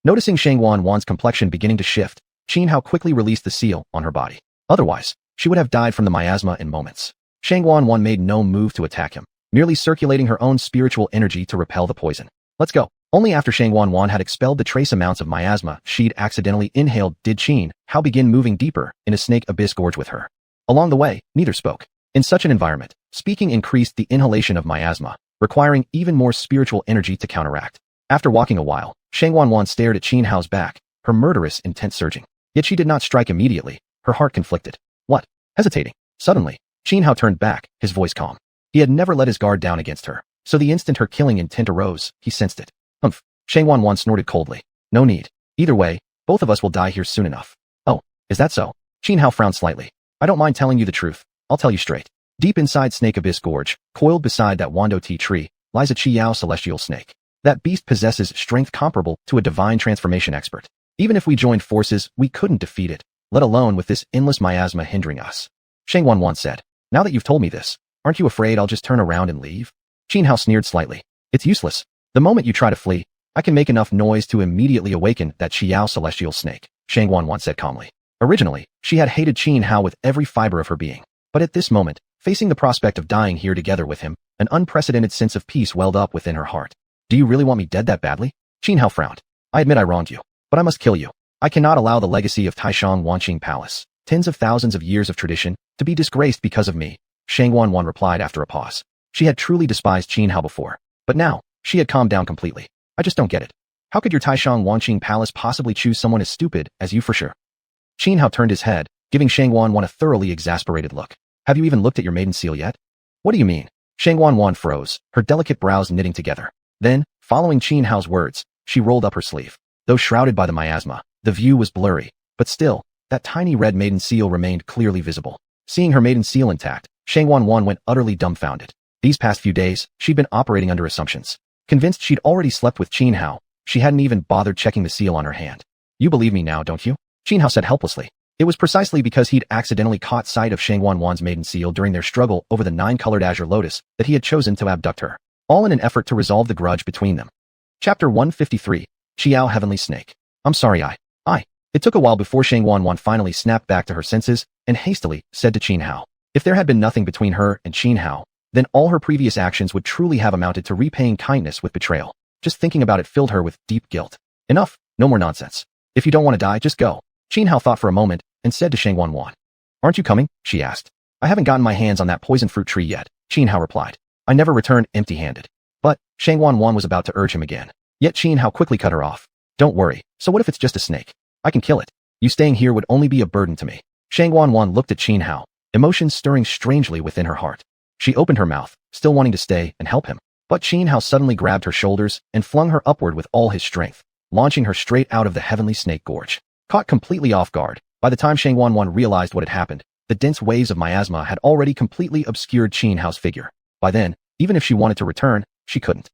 Noticing xuanhuan's complexion beginning to shift, Qin Hao quickly released the seal on her body. Otherwise, she would have died from the miasma in moments. Xuanhuan made no move to attack him, merely circulating her own spiritual energy to repel the poison. Let's go. Only after Xuanhuan had expelled the trace amounts of miasma she'd accidentally inhaled did Qin Hao begin moving deeper into Snake Abyss Gorge with her. Along the way, neither spoke. In such an environment, speaking increased the inhalation of miasma, requiring even more spiritual energy to counteract. After walking a while, Xuanhuan stared at Qin Hao's back, her murderous intent surging. Yet she did not strike immediately, her heart conflicted. What? Hesitating. Suddenly, Qin Hao turned back, his voice calm. He had never let his guard down against her, so the instant her killing intent arose, he sensed it. Humph. Xuanhuan snorted coldly. No need. Either way, both of us will die here soon enough. Oh, is that so? Qin Hao frowned slightly. I don't mind telling you the truth. I'll tell you straight. Deep inside Snake Abyss Gorge, coiled beside that Wando tea tree, lies a Qiao celestial snake. That beast possesses strength comparable to a divine transformation expert. Even if we joined forces, we couldn't defeat it, let alone with this endless miasma hindering us. Xuanhuan said. Now that you've told me this, aren't you afraid I'll just turn around and leave? Qin Hao sneered slightly. It's useless. The moment you try to flee, I can make enough noise to immediately awaken that Qiao celestial snake, Xuanhuan said calmly. Originally, she had hated Qin Hao with every fiber of her being. But at this moment, facing the prospect of dying here together with him, an unprecedented sense of peace welled up within her heart. Do you really want me dead that badly? Qin Hao frowned. I admit I wronged you, but I must kill you. I cannot allow the legacy of Taishang Wanqing Palace, tens of thousands of years of tradition, to be disgraced because of me, Xuanhuan replied after a pause. She had truly despised Qin Hao before, but now, she had calmed down completely. I just don't get it. How could your Taishang Wanqing Palace possibly choose someone as stupid as you for sure? Qin Hao turned his head, giving Xuanhuan a thoroughly exasperated look. Have you even looked at your maiden seal yet? What do you mean? Xuanhuan froze, her delicate brows knitting together. Then, following Qin Hao's words, she rolled up her sleeve. Though shrouded by the miasma, the view was blurry, but still, that tiny red maiden seal remained clearly visible. Seeing her maiden seal intact, Xuanhuan went utterly dumbfounded. These past few days, she'd been operating under assumptions. Convinced she'd already slept with Qin Hao, she hadn't even bothered checking the seal on her hand. You believe me now, don't you? Qin Hao said helplessly. It was precisely because he'd accidentally caught sight of Xuanhuan's maiden seal during their struggle over the 9-colored azure lotus that he had chosen to abduct her, all in an effort to resolve the grudge between them. Chapter 153, Qiao Heavenly Snake. I'm sorry It took a while before Xuanhuan finally snapped back to her senses and hastily said to Qin Hao. If there had been nothing between her and Qin Hao, then all her previous actions would truly have amounted to repaying kindness with betrayal. Just thinking about it filled her with deep guilt. Enough, no more nonsense. If you don't want to die, just go. Qin Hao thought for a moment and said to Xuanhuan. Aren't you coming? She asked. I haven't gotten my hands on that poison fruit tree yet, Qin Hao replied. I never return empty-handed. But, Xuanhuan was about to urge him again. Yet Qin Hao quickly cut her off. Don't worry, so what if it's just a snake? I can kill it. You staying here would only be a burden to me. Xuanhuan looked at Qin Hao, emotions stirring strangely within her heart. She opened her mouth, still wanting to stay and help him. But Qin Hao suddenly grabbed her shoulders and flung her upward with all his strength. launching her straight out of the heavenly snake gorge. Caught completely off guard, by the time xuanhuan realized what had happened, the dense waves of miasma had already completely obscured Xianxia's figure. By then, even if she wanted to return, she couldn't.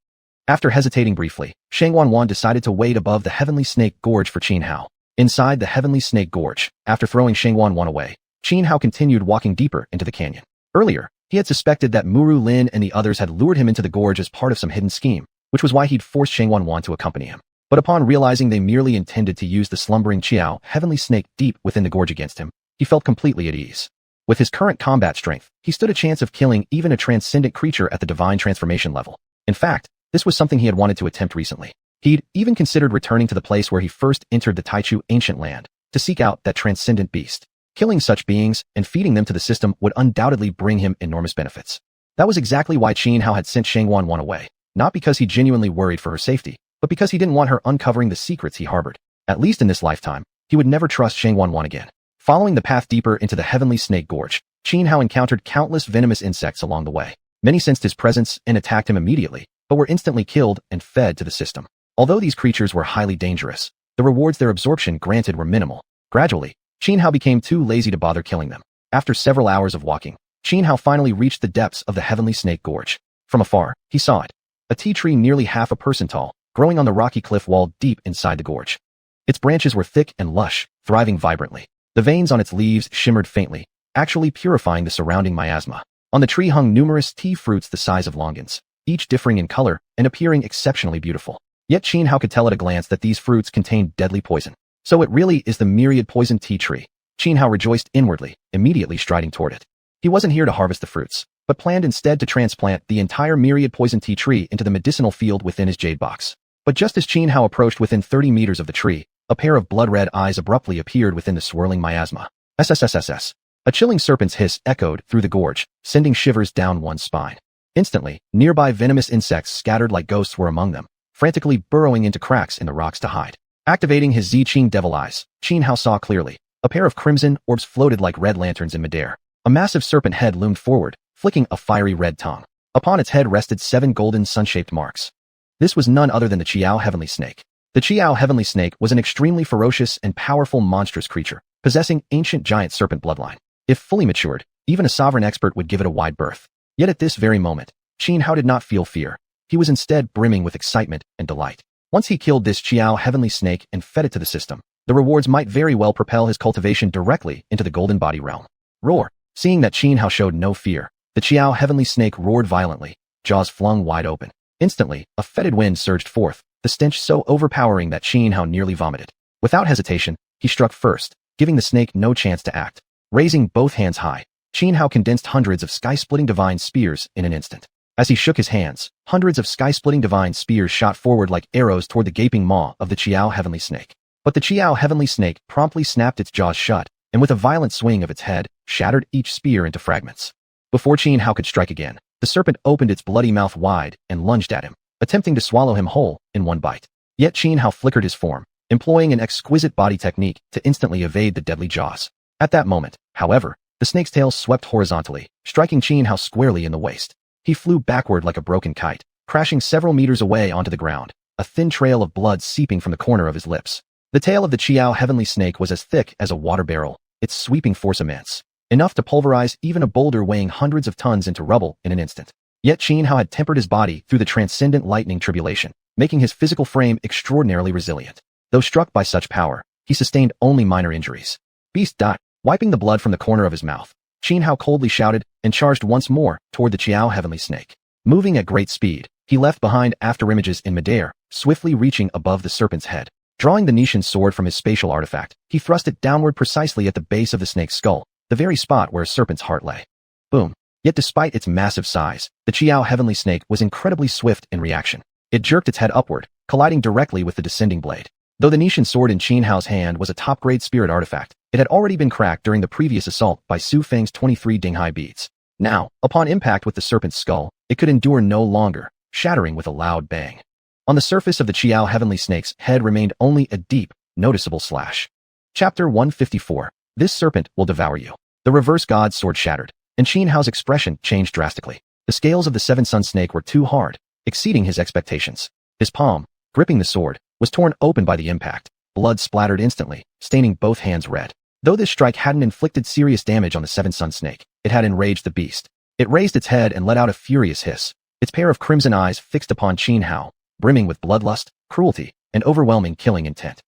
After hesitating briefly, xuanhuan decided to wait above the heavenly snake gorge for Xianxia. Inside the heavenly snake gorge, after throwing xuanhuan away, Xianxia continued walking deeper into the canyon. Earlier, he had suspected that Muru Lin and the others had lured him into the gorge as part of some hidden scheme, which was why he'd forced xuanhuan to accompany him. But upon realizing they merely intended to use the slumbering Qiao heavenly snake deep within the gorge against him, he felt completely at ease. With his current combat strength, he stood a chance of killing even a transcendent creature at the divine transformation level. In fact, this was something he had wanted to attempt recently. He'd even considered returning to the place where he first entered the Taichu ancient land, to seek out that transcendent beast. Killing such beings and feeding them to the system would undoubtedly bring him enormous benefits. That was exactly why Xianxia had sent xuanhuan away, not because he genuinely worried for her safety, but because he didn't want her uncovering the secrets he harbored. At least in this lifetime, he would never trust xuanhuan again. Following the path deeper into the heavenly snake gorge, Xianxia encountered countless venomous insects along the way. Many sensed his presence and attacked him immediately, but were instantly killed and fed to the system. Although these creatures were highly dangerous, the rewards their absorption granted were minimal. Gradually, Xianxia became too lazy to bother killing them. After several hours of walking, Xianxia finally reached the depths of the heavenly snake gorge. From afar, he saw it. A tea tree nearly half a person tall, growing on the rocky cliff wall deep inside the gorge. Its branches were thick and lush, thriving vibrantly. The veins on its leaves shimmered faintly, actually purifying the surrounding miasma. On the tree hung numerous tea fruits the size of longans, each differing in color and appearing exceptionally beautiful. Yet Xianxia could tell at a glance that these fruits contained deadly poison. So it really is the myriad poison tea tree. Xianxia rejoiced inwardly, immediately striding toward it. He wasn't here to harvest the fruits, but planned instead to transplant the entire myriad poison tea tree into the medicinal field within his jade box. But just as Xianxia approached within 30 meters of the tree, a pair of blood-red eyes abruptly appeared within the swirling miasma. SSSSS. A chilling serpent's hiss echoed through the gorge, sending shivers down one's spine. Instantly, nearby venomous insects scattered like ghosts were among them, frantically burrowing into cracks in the rocks to hide. Activating his Xiqing devil eyes, Xianxia saw clearly. A pair of crimson orbs floated like red lanterns in midair. A massive serpent head loomed forward, flicking a fiery red tongue. Upon its head rested 7 golden sun-shaped marks. This was none other than the Qiao heavenly snake. The Qiao heavenly snake was an extremely ferocious and powerful monstrous creature, possessing ancient giant serpent bloodline. If fully matured, even a sovereign expert would give it a wide berth. Yet at this very moment, Xianxia did not feel fear. He was instead brimming with excitement and delight. Once he killed this Qiao heavenly snake and fed it to the system, the rewards might very well propel his cultivation directly into the golden body realm. Roar! Seeing that Xianxia showed no fear, the Qiao heavenly snake roared violently, jaws flung wide open. Instantly, a fetid wind surged forth, the stench so overpowering that Xianxia nearly vomited. Without hesitation, he struck first, giving the snake no chance to act. Raising both hands high, Xianxia condensed hundreds of sky-splitting divine spears in an instant. As he shook his hands, hundreds of sky-splitting divine spears shot forward like arrows toward the gaping maw of the Qiao heavenly snake. But the Qiao heavenly snake promptly snapped its jaws shut, and with a violent swing of its head, shattered each spear into fragments. Before Xianxia could strike again, the serpent opened its bloody mouth wide and lunged at him, attempting to swallow him whole in one bite. Yet Xianxia flickered his form, employing an exquisite body technique to instantly evade the deadly jaws. At that moment, however, the snake's tail swept horizontally, striking Xianxia squarely in the waist. He flew backward like a broken kite, crashing several meters away onto the ground, a thin trail of blood seeping from the corner of his lips. The tail of the Qiao heavenly snake was as thick as a water barrel, its sweeping force immense, enough to pulverize even a boulder weighing hundreds of tons into rubble in an instant. Yet Xianxia had tempered his body through the transcendent lightning tribulation, making his physical frame extraordinarily resilient. Though struck by such power, he sustained only minor injuries. Beast. Wiping the blood from the corner of his mouth, Xianxia coldly shouted and charged once more toward the Qiao heavenly snake. Moving at great speed, he left behind afterimages in midair, swiftly reaching above the serpent's head. Drawing the Nishan sword from his spatial artifact, he thrust it downward precisely at the base of the snake's skull, the very spot where a serpent's heart lay. Boom. Yet despite its massive size, the Qiao heavenly snake was incredibly swift in reaction. It jerked its head upward, colliding directly with the descending blade. Though the Nishan sword in Xianxia's hand was a top-grade spirit artifact, it had already been cracked during the previous assault by Su Feng's 23 Dinghai beads. Now, upon impact with the serpent's skull, it could endure no longer, shattering with a loud bang. On the surface of the Qiao heavenly snake's head remained only a deep, noticeable slash. Chapter 154. This serpent will devour you. The reverse god's sword shattered, and Xianxia's expression changed drastically. The scales of the seven-sun snake were too hard, exceeding his expectations. His palm, gripping the sword, was torn open by the impact. Blood splattered instantly, staining both hands red. Though this strike hadn't inflicted serious damage on the Seven Sun Snake, it had enraged the beast. It raised its head and let out a furious hiss, its pair of crimson eyes fixed upon Xianhuan, brimming with bloodlust, cruelty, and overwhelming killing intent.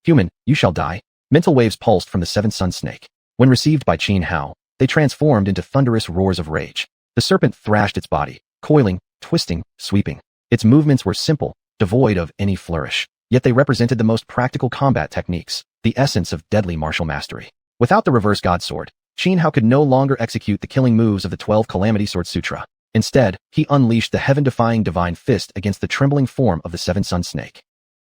Human, you shall die. Mental waves pulsed from the Seven Sun Snake. When received by Xianhuan, they transformed into thunderous roars of rage. The serpent thrashed its body, coiling, twisting, sweeping. Its movements were simple, devoid of any flourish, yet they represented the most practical combat techniques, the essence of deadly martial mastery. Without the reverse god sword, Xianhuan could no longer execute the killing moves of the 12 Calamity Sword Sutra. Instead, he unleashed the heaven-defying divine fist against the trembling form of the Seven Sun Snake.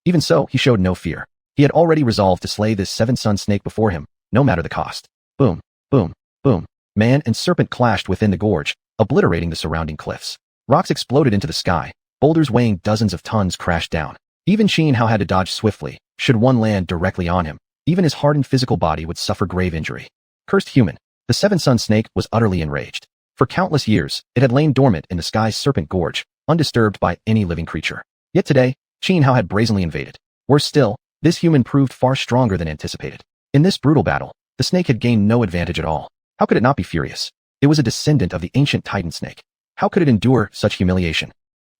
Even so, he showed no fear. He had already resolved to slay this Seven Sun Snake before him, no matter the cost. Boom, boom, boom. Man and serpent clashed within the gorge, obliterating the surrounding cliffs. Rocks exploded into the sky. Boulders weighing dozens of tons crashed down. Even Xianhuan had to dodge swiftly. Should one land directly on him, even his hardened physical body would suffer grave injury. Cursed human. The Seven Sun Snake was utterly enraged. For countless years, it had lain dormant in the sky's serpent gorge, undisturbed by any living creature. Yet today, Xianhuan had brazenly invaded. Worse still, this human proved far stronger than anticipated. In this brutal battle, the snake had gained no advantage at all. How could it not be furious? It was a descendant of the ancient Titan snake. How could it endure such humiliation?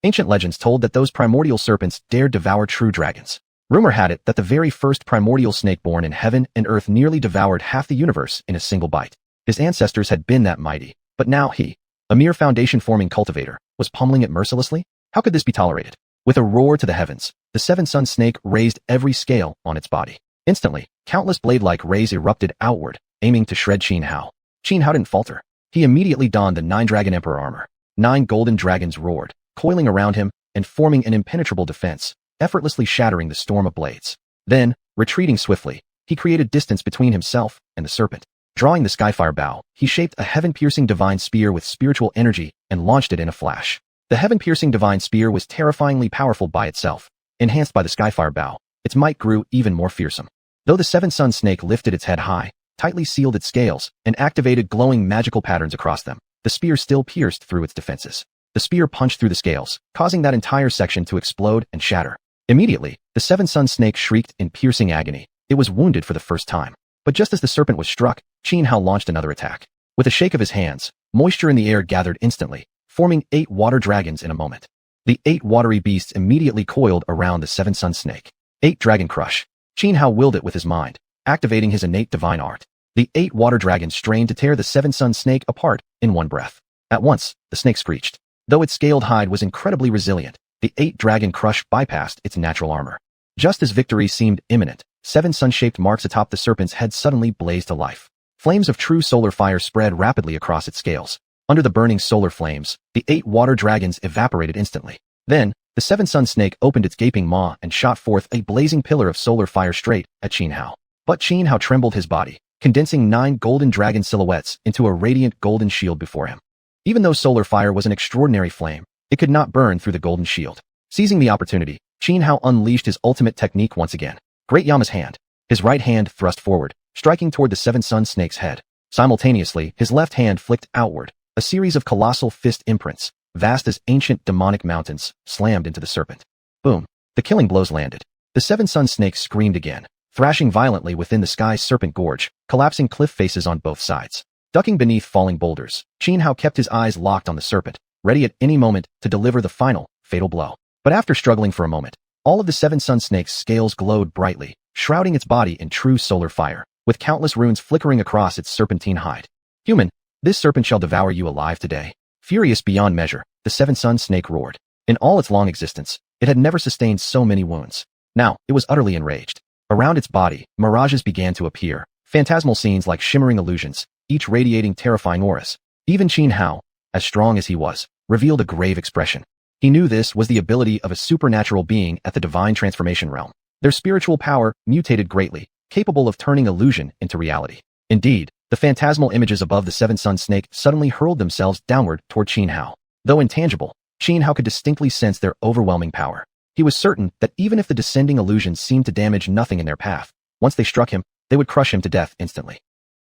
Ancient legends told that those primordial serpents dared devour true dragons. Rumor had it that the very first primordial snake born in heaven and earth nearly devoured half the universe in a single bite. His ancestors had been that mighty, but now he, a mere foundation-forming cultivator, was pummeling it mercilessly? How could this be tolerated? With a roar to the heavens, the Seven Sun Snake raised every scale on its body. Instantly, countless blade-like rays erupted outward, aiming to shred Xianhuan. Xianhuan didn't falter. He immediately donned the 9-dragon emperor armor. 9 golden dragons roared, coiling around him and forming an impenetrable defense, effortlessly shattering the storm of blades. Then, retreating swiftly, he created distance between himself and the serpent. Drawing the skyfire bow, he shaped a heaven-piercing divine spear with spiritual energy and launched it in a flash. The heaven-piercing divine spear was terrifyingly powerful by itself. Enhanced by the skyfire bow, its might grew even more fearsome. Though the Seven Sun Snake lifted its head high, tightly sealed its scales, and activated glowing magical patterns across them, the spear still pierced through its defenses. The spear punched through the scales, causing that entire section to explode and shatter. Immediately, the Seven Sun Snake shrieked in piercing agony. It was wounded for the first time. But just as the serpent was struck, Xianhuan launched another attack. With a shake of his hands, moisture in the air gathered instantly, forming 8 water dragons in a moment. The 8 watery beasts immediately coiled around the Seven Sun Snake. 8 Dragon Crush. Xianhuan willed it with his mind, activating his innate divine art. The 8 water dragons strained to tear the Seven Sun Snake apart in one breath. At once, the snake screeched. Though its scaled hide was incredibly resilient, the 8 Dragon Crush bypassed its natural armor. Just as victory seemed imminent, 7 sun-shaped marks atop the serpent's head suddenly blazed to life. Flames of true solar fire spread rapidly across its scales. Under the burning solar flames, the 8 water dragons evaporated instantly. Then, the Seven Sun Snake opened its gaping maw and shot forth a blazing pillar of solar fire straight at Xianhuan. But Xianhuan trembled his body, condensing 9 golden dragon silhouettes into a radiant golden shield before him. Even though solar fire was an extraordinary flame, it could not burn through the golden shield. Seizing the opportunity, Xianhuan unleashed his ultimate technique once again. Great Yama's hand. His right hand thrust forward, striking toward the Seven Sun Snake's head. Simultaneously, his left hand flicked outward. A series of colossal fist imprints, vast as ancient demonic mountains, slammed into the serpent. Boom. The killing blows landed. The Seven Sun Snake screamed again, thrashing violently within the sky's serpent gorge, collapsing cliff faces on both sides. Ducking beneath falling boulders, Xianhuan kept his eyes locked on the serpent, ready at any moment to deliver the final, fatal blow. But after struggling for a moment, all of the Seven Sun Snake's scales glowed brightly, shrouding its body in true solar fire, with countless runes flickering across its serpentine hide. Human, this serpent shall devour you alive today. Furious beyond measure, the Seven Sun Snake roared. In all its long existence, it had never sustained so many wounds. Now, it was utterly enraged. Around its body, mirages began to appear, phantasmal scenes like shimmering illusions, each radiating terrifying auras. Even Xianhuan, as strong as he was, revealed a grave expression. He knew this was the ability of a supernatural being at the divine transformation realm. Their spiritual power mutated greatly, capable of turning illusion into reality. Indeed, the phantasmal images above the Seven Sun Snake suddenly hurled themselves downward toward Xianhuan. Though intangible, Xianhuan could distinctly sense their overwhelming power. He was certain that even if the descending illusions seemed to damage nothing in their path, once they struck him, they would crush him to death instantly.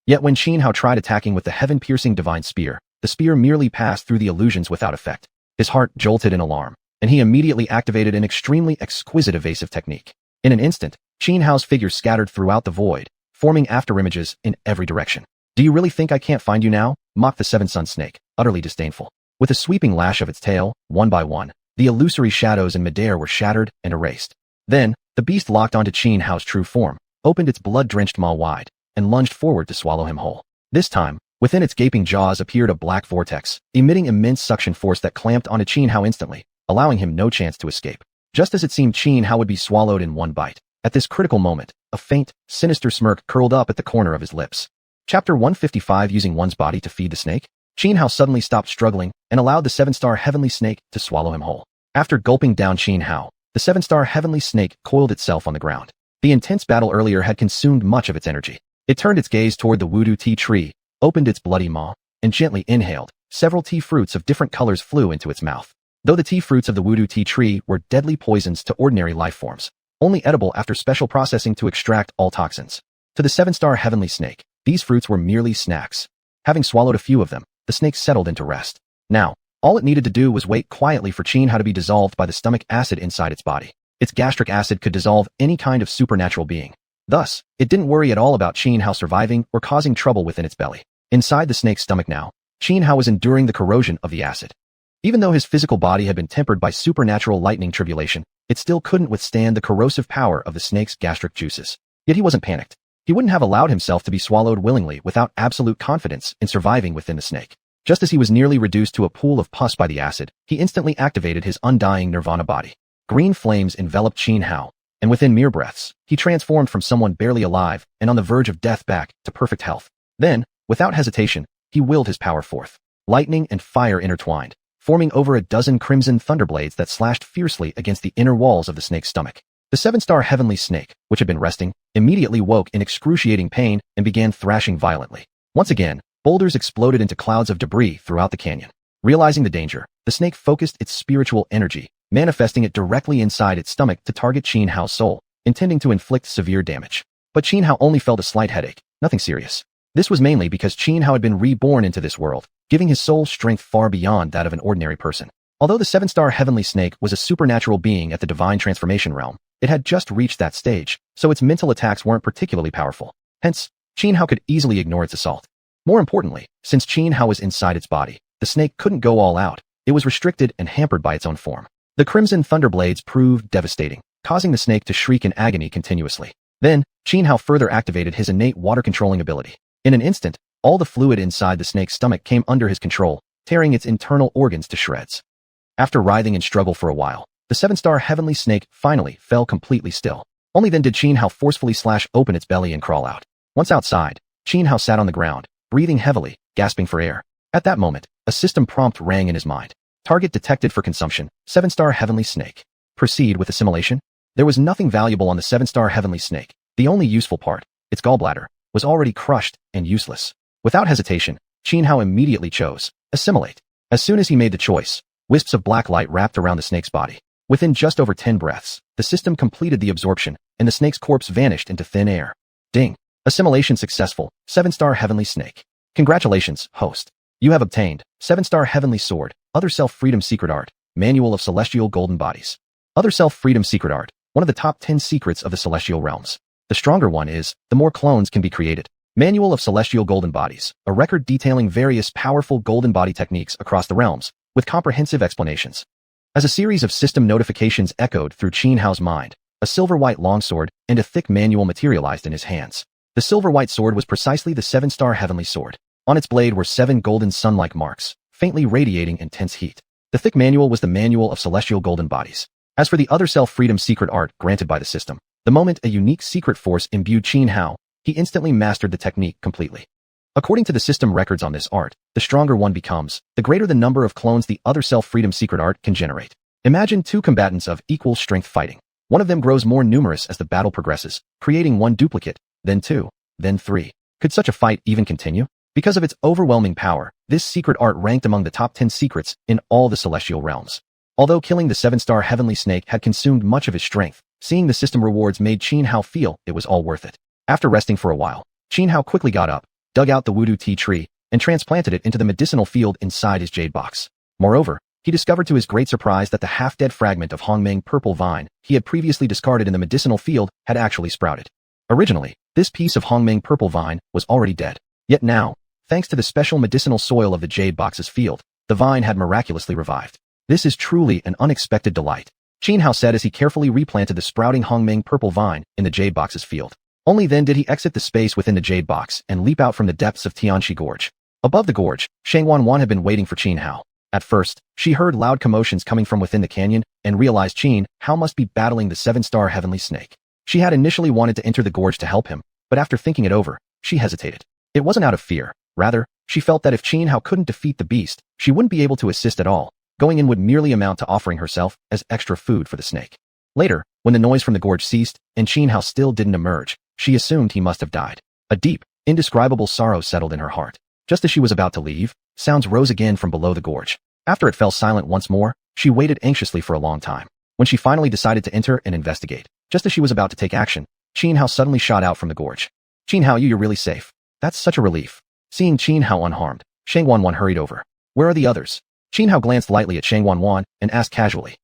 Yet when Xianhuan tried attacking with the heaven-piercing divine spear, the spear merely passed through the illusions without effect. His heart jolted in alarm, and he immediately activated an extremely exquisite evasive technique. In an instant, Xianhua's figure scattered throughout the void, forming afterimages in every direction. Do you really think I can't find you now? Mocked the seven-sun snake, utterly disdainful. With a sweeping lash of its tail, one by one, the illusory shadows in midair were shattered and erased. Then, the beast locked onto Xianhua's true form, opened its blood-drenched maw wide, and lunged forward to swallow him whole. This time, within its gaping jaws appeared a black vortex, emitting immense suction force that clamped onto Xianhua instantly, allowing him no chance to escape. Just as it seemed Xianhua would be swallowed in one bite. At this critical moment, a faint, sinister smirk curled up at the corner of his lips. Chapter 155 Using one's body to feed the snake? Xianhua suddenly stopped struggling and allowed the seven-star heavenly snake to swallow him whole. After gulping down Xianhua, the seven-star heavenly snake coiled itself on the ground. The intense battle earlier had consumed much of its energy. It turned its gaze toward the voodoo tea tree, opened its bloody maw, and gently inhaled. Several tea fruits of different colors flew into its mouth. Though the tea fruits of the voodoo tea tree were deadly poisons to ordinary life forms, only edible after special processing to extract all toxins. To the seven-star heavenly snake, these fruits were merely snacks. Having swallowed a few of them, the snake settled into rest. Now, all it needed to do was wait quietly for Xianhua to be dissolved by the stomach acid inside its body. Its gastric acid could dissolve any kind of supernatural being. Thus, it didn't worry at all about Xianhua surviving or causing trouble within its belly. Inside the snake's stomach now, Xianhua was enduring the corrosion of the acid. Even though his physical body had been tempered by supernatural lightning tribulation, it still couldn't withstand the corrosive power of the snake's gastric juices. Yet he wasn't panicked. He wouldn't have allowed himself to be swallowed willingly without absolute confidence in surviving within the snake. Just as he was nearly reduced to a pool of pus by the acid, he instantly activated his undying nirvana body. Green flames enveloped Xianhua, and within mere breaths, he transformed from someone barely alive and on the verge of death back to perfect health. Then, without hesitation, he willed his power forth. Lightning and fire intertwined, forming over a dozen crimson thunderblades that slashed fiercely against the inner walls of the snake's stomach. The seven-star heavenly snake, which had been resting, immediately woke in excruciating pain and began thrashing violently. Once again, boulders exploded into clouds of debris throughout the canyon. Realizing the danger, the snake focused its spiritual energy, manifesting it directly inside its stomach to target Xianhua's soul, intending to inflict severe damage. But Xianhua only felt a slight headache, nothing serious. This was mainly because Xianhua had been reborn into this world, giving his soul strength far beyond that of an ordinary person. Although the seven-star heavenly snake was a supernatural being at the divine transformation realm, it had just reached that stage, so its mental attacks weren't particularly powerful. Hence, Xianhua could easily ignore its assault. More importantly, since Xianhua was inside its body, the snake couldn't go all out. It was restricted and hampered by its own form. The crimson thunderblades proved devastating, causing the snake to shriek in agony continuously. Then, Xianhua further activated his innate water-controlling ability. In an instant, all the fluid inside the snake's stomach came under his control, tearing its internal organs to shreds. After writhing in struggle for a while, the seven-star heavenly snake finally fell completely still. Only then did Xianhua forcefully slash open its belly and crawl out. Once outside, Xianhua sat on the ground, breathing heavily, gasping for air. At that moment, a system prompt rang in his mind. Target detected for consumption, seven-star heavenly snake. Proceed with assimilation. There was nothing valuable on the seven-star heavenly snake. The only useful part, its gallbladder, was already crushed and useless. Without hesitation, Xianhua immediately chose assimilate. As soon as he made the choice, wisps of black light wrapped around the snake's body. Within just over 10 breaths, the system completed the absorption, and the snake's corpse vanished into thin air. Ding! Assimilation successful, seven-star heavenly snake. Congratulations, host. You have obtained seven-star heavenly sword, other self-freedom secret art, manual of celestial golden bodies. Other self-freedom secret art, one of the top 10 secrets of the celestial realms. The stronger one is, the more clones can be created. Manual of celestial golden bodies, a record detailing various powerful golden body techniques across the realms, with comprehensive explanations. As a series of system notifications echoed through Xianhua's mind, a silver-white longsword and a thick manual materialized in his hands. The silver-white sword was precisely the seven-star heavenly sword. On its blade were 7 golden sun-like marks, faintly radiating intense heat. The thick manual was the manual of celestial golden bodies. As for the other self-freedom secret art granted by the system, the moment a unique secret force imbued Xianhua, he instantly mastered the technique completely. According to the system records on this art, the stronger one becomes, the greater the number of clones the other self-freedom secret art can generate. Imagine 2 combatants of equal strength fighting. One of them grows more numerous as the battle progresses, creating 1 duplicate, then 2, then 3. Could such a fight even continue? Because of its overwhelming power, this secret art ranked among the top 10 secrets in all the celestial realms. Although killing the seven-star heavenly snake had consumed much of his strength, seeing the system rewards made Xianhua feel it was all worth it. After resting for a while, Xianhua quickly got up, dug out the voodoo tea tree, and transplanted it into the medicinal field inside his jade box. Moreover, he discovered to his great surprise that the half-dead fragment of Hongmeng purple vine he had previously discarded in the medicinal field had actually sprouted. Originally, this piece of Hongmeng purple vine was already dead. Yet now, thanks to the special medicinal soil of the jade box's field, the vine had miraculously revived. This is truly an unexpected delight, Xianhao said as he carefully replanted the sprouting Hongmeng purple vine in the jade box's field. Only then did he exit the space within the jade box and leap out from the depths of Tianxi Gorge. Above the gorge, xuanhuan had been waiting for Xianhao. At first, she heard loud commotions coming from within the canyon and realized Xianhao must be battling the seven-star heavenly snake. She had initially wanted to enter the gorge to help him, but after thinking it over, she hesitated. It wasn't out of fear. Rather, she felt that if Xianhao couldn't defeat the beast, she wouldn't be able to assist at all. Going in would merely amount to offering herself as extra food for the snake. Later, when the noise from the gorge ceased and Xianhao still didn't emerge, she assumed he must have died. A deep, indescribable sorrow settled in her heart. Just as she was about to leave, sounds rose again from below the gorge. After it fell silent once more, she waited anxiously for a long time. When she finally decided to enter and investigate, just as she was about to take action, Xianhao suddenly shot out from the gorge. Xianhao, you're really safe. That's such a relief. Seeing Xianhao unharmed, xuanhuan hurried over. Where are the others? Xianhao glanced lightly at xuanhuan and asked casually.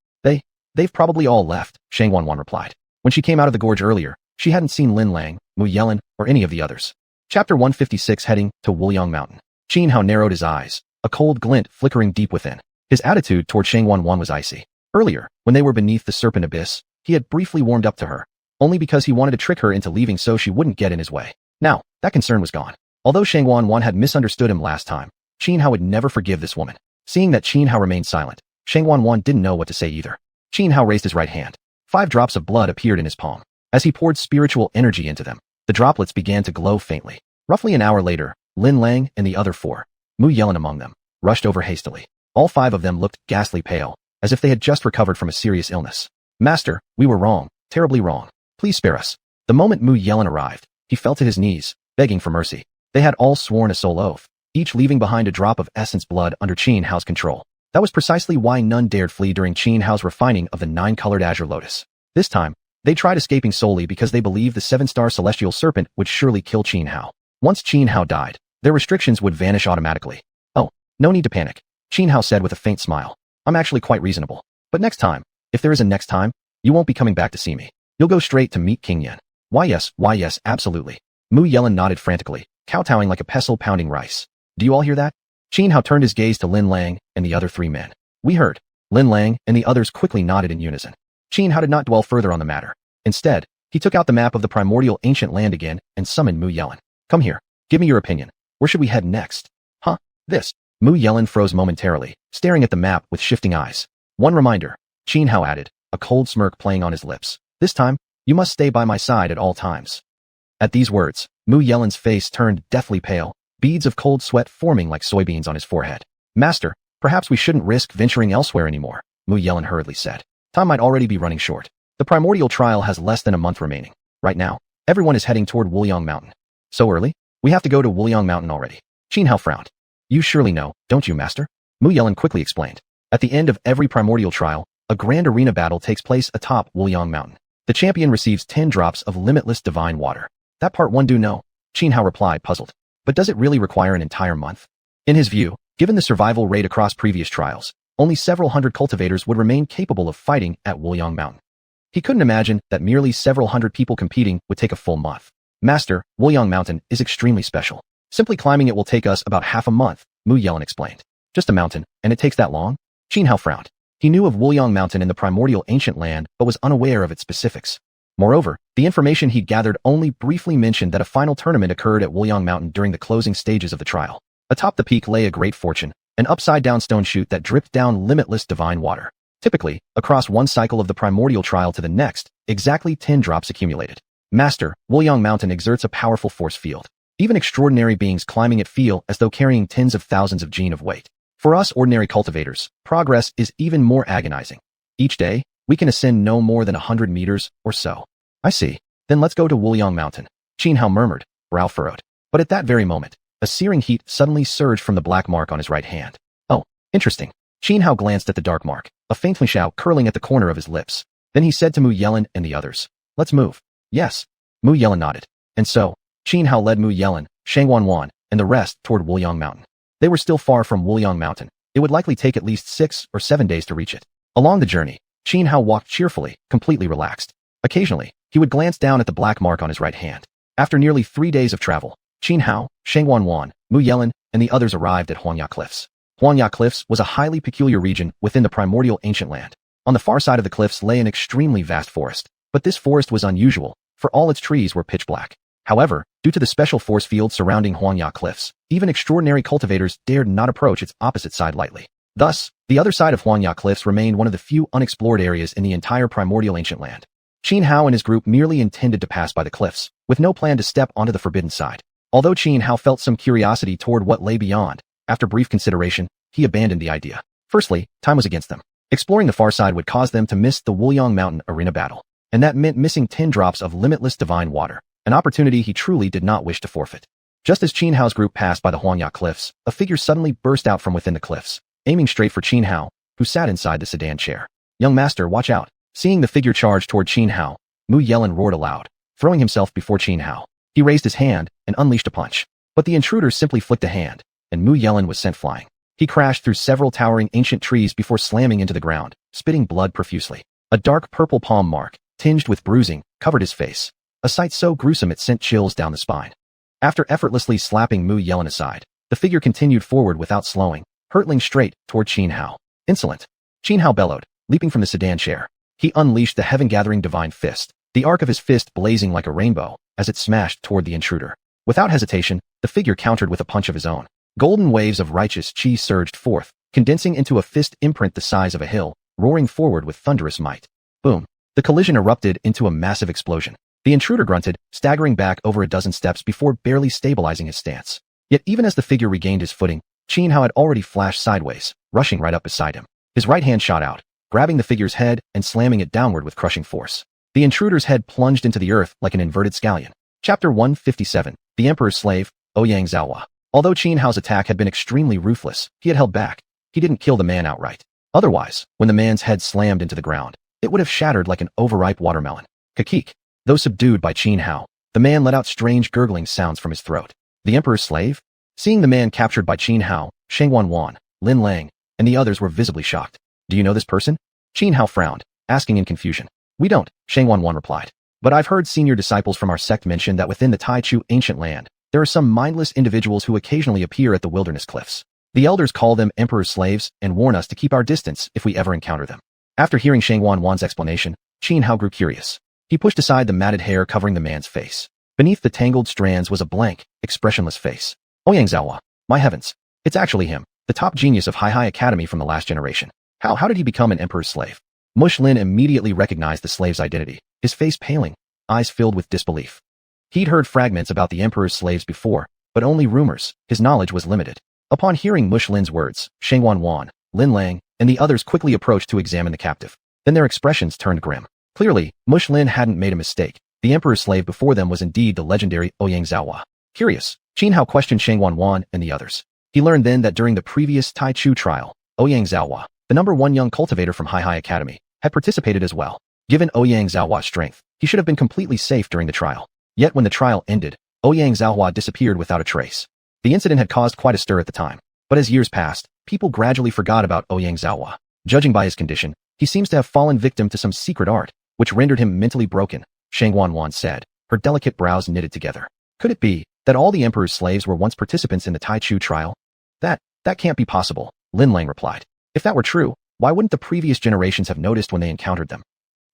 They've probably all left, xuanhuan replied. When she came out of the gorge earlier, she hadn't seen Lin Lang, Mu Yelin, or any of the others. Chapter 156 Heading to Wuliang Mountain. Xianhao narrowed his eyes, a cold glint flickering deep within. His attitude toward xuanhuan was icy. Earlier, when they were beneath the serpent abyss, he had briefly warmed up to her, only because he wanted to trick her into leaving so she wouldn't get in his way. Now, that concern was gone. Although xuanhuan had misunderstood him last time, Xianhao would never forgive this woman. Seeing that Xianhao remained silent, xuanhuan didn't know what to say either. Xianhao raised his right hand. 5 drops of blood appeared in his palm. As he poured spiritual energy into them, the droplets began to glow faintly. Roughly an hour later, Lin Lang and the other 4, Mu Yelin among them, rushed over hastily. All 5 of them looked ghastly pale, as if they had just recovered from a serious illness. Master, we were wrong, terribly wrong. Please spare us. The moment Mu Yelin arrived, he fell to his knees, begging for mercy. They had all sworn a soul oath, each leaving behind a drop of essence blood under Xianhao's control. That was precisely why none dared flee during Xianhao's refining of the 9-colored azure lotus. This time, they tried escaping solely because they believed the 7-star celestial serpent would surely kill Xianhao. Once Xianhao died, their restrictions would vanish automatically. Oh, no need to panic, Xianhao said with a faint smile. I'm actually quite reasonable. But next time, if there is a next time, you won't be coming back to see me. You'll go straight to meet King Yan. Why yes, absolutely. Mu Yelin nodded frantically, kowtowing like a pestle pounding rice. Do you all hear that? Xianhao turned his gaze to Lin Lang and the other 3 men. We heard. Lin Lang and the others quickly nodded in unison. Xianhao did not dwell further on the matter. Instead, he took out the map of the primordial ancient land again and summoned Mu Yelin. Come here. Give me your opinion. Where should we head next? Huh? This. Mu Yelin froze momentarily, staring at the map with shifting eyes. One reminder, Xianhao added, a cold smirk playing on his lips. This time, you must stay by my side at all times. At these words, Mu Yelin's face turned deathly pale, beads of cold sweat forming like soybeans on his forehead. Master, perhaps we shouldn't risk venturing elsewhere anymore, Mu Yelin hurriedly said. Time might already be running short. The primordial trial has less than a month remaining. Right now, everyone is heading toward Wuliang Mountain. So early? We have to go to Wuliang Mountain already. Xianhao frowned. You surely know, don't you, Master? Mu Yelin quickly explained. At the end of every primordial trial, a grand arena battle takes place atop Wuliang Mountain. The champion receives 10 drops of limitless divine water. That part one do know, Xianhao replied, puzzled. But does it really require an entire month? In his view, given the survival rate across previous trials, only several hundred cultivators would remain capable of fighting at Wuliang Mountain. He couldn't imagine that merely several hundred people competing would take a full month. Master, Wuliang Mountain is extremely special. Simply climbing it will take us about half a month, Mu Yelin explained. Just a mountain, and it takes that long? Xianhao frowned. He knew of Wuliang Mountain in the primordial ancient land, but was unaware of its specifics. Moreover, the information he'd gathered only briefly mentioned that a final tournament occurred at Wuliang Mountain during the closing stages of the trial. Atop the peak lay a great fortune, an upside-down stone chute that dripped down limitless divine water. Typically, across one cycle of the primordial trial to the next, exactly 10 drops accumulated. Master, Wuliang Mountain exerts a powerful force field. Even extraordinary beings climbing it feel as though carrying tens of thousands of gene of weight. For us ordinary cultivators, progress is even more agonizing. Each day, we can ascend no more than 100 meters or so. I see. Then let's go to Wuliang Mountain, Xianhao murmured, brow furrowed. But at that very moment, a searing heat suddenly surged from the black mark on his right hand. Oh, interesting. Xianhao glanced at the dark mark, a faint flish curling at the corner of his lips. Then he said to Mu Yelin and the others, let's move. Yes. Mu Yelin nodded. And so, Xianhao led Mu Yelin, xuanhuan, and the rest toward Wuliang Mountain. They were still far from Wuliang Mountain, It would likely take at least 6 or 7 days to reach it. Along the journey, Xianhao walked cheerfully, completely relaxed. Occasionally, he would glance down at the black mark on his right hand. After nearly 3 days of travel, Xianhao, xuanhuan, Mu Yelin, and the others arrived at Xuanhua Cliffs. Xuanhua Cliffs was a highly peculiar region within the primordial ancient land. On the far side of the cliffs lay an extremely vast forest, but this forest was unusual, for all its trees were pitch black. However, due to the special force field surrounding Xuanhua Cliffs, even extraordinary cultivators dared not approach its opposite side lightly. Thus, the other side of Xuanhua Cliffs remained one of the few unexplored areas in the entire primordial ancient land. Xianhao and his group merely intended to pass by the cliffs, with no plan to step onto the forbidden side. Although Xianhao felt some curiosity toward what lay beyond, after brief consideration, he abandoned the idea. Firstly, time was against them. Exploring the far side would cause them to miss the Wuliang Mountain arena battle, and that meant missing 10 drops of limitless divine water, an opportunity he truly did not wish to forfeit. Just as Xianhao's group passed by the Xuanhua Cliffs, a figure suddenly burst out from within the cliffs, aiming straight for Xianhao, who sat inside the sedan chair. "Young master, watch out." Seeing the figure charge toward Xianhao, Mu Yelin roared aloud, throwing himself before Xianhao. He raised his hand and unleashed a punch, but the intruder simply flicked a hand, and Mu Yelin was sent flying. He crashed through several towering ancient trees before slamming into the ground, spitting blood profusely. A dark purple palm mark, tinged with bruising, covered his face, a sight so gruesome it sent chills down the spine. After effortlessly slapping Mu Yelin aside, the figure continued forward without slowing, hurtling straight toward Xianhao. "Insolent!" Xianhao bellowed, leaping from the sedan chair. He unleashed the heaven-gathering divine fist, the arc of his fist blazing like a rainbow as it smashed toward the intruder. Without hesitation, the figure countered with a punch of his own. Golden waves of righteous chi surged forth, condensing into a fist imprint the size of a hill, roaring forward with thunderous might. Boom! The collision erupted into a massive explosion. The intruder grunted, staggering back over a dozen steps before barely stabilizing his stance. Yet even as the figure regained his footing, Xianhao had already flashed sideways, rushing right up beside him. His right hand shot out, grabbing the figure's head and slamming it downward with crushing force. The intruder's head plunged into the earth like an inverted scallion. Chapter 157, The Emperor's Slave, Xianxia. Although Xianhao's attack had been extremely ruthless, he had held back. He didn't kill the man outright. Otherwise, when the man's head slammed into the ground, it would have shattered like an overripe watermelon. Kakik. Though subdued by Xianhao, the man let out strange gurgling sounds from his throat. The Emperor's slave? Seeing the man captured by Xianhao, xuanhuan, Lin Lang, and the others were visibly shocked. "Do you know this person?" Xianhao frowned, asking in confusion. "We don't," xuanhuan replied. "But I've heard senior disciples from our sect mention that within the Taichu ancient land, there are some mindless individuals who occasionally appear at the wilderness cliffs. The elders call them Emperor's slaves and warn us to keep our distance if we ever encounter them." After hearing xuanhuan's explanation, Xianhao grew curious. He pushed aside the matted hair covering the man's face. Beneath the tangled strands was a blank, expressionless face. "Xianxia, my heavens. It's actually him, the top genius of Hi Academy from the last generation. How did he become an emperor's slave?" Mush Lin immediately recognized the slave's identity, his face paling, eyes filled with disbelief. He'd heard fragments about the emperor's slaves before, but only rumors. His knowledge was limited. Upon hearing Mush Lin's words, xuanhuan, Lin Lang, and the others quickly approached to examine the captive. Then their expressions turned grim. Clearly, Mush Lin hadn't made a mistake. The emperor's slave before them was indeed the legendary Xianxia. Curious, Xianhao questioned xuanhuan and the others. He learned then that during the previous Taichu trial, Xianxia, the #1 young cultivator from Hi Academy, had participated as well. Given Xianxia's strength, he should have been completely safe during the trial. Yet when the trial ended, Xianxia disappeared without a trace. The incident had caused quite a stir at the time, but as years passed, people gradually forgot about Xianxia. Judging by his condition, he seems to have fallen victim to some secret art, which rendered him mentally broken, xuanhuan said, her delicate brows knitted together. Could it be that all the emperor's slaves were once participants in the Taichu trial? That can't be possible, Lin Lang replied. If that were true, why wouldn't the previous generations have noticed when they encountered them?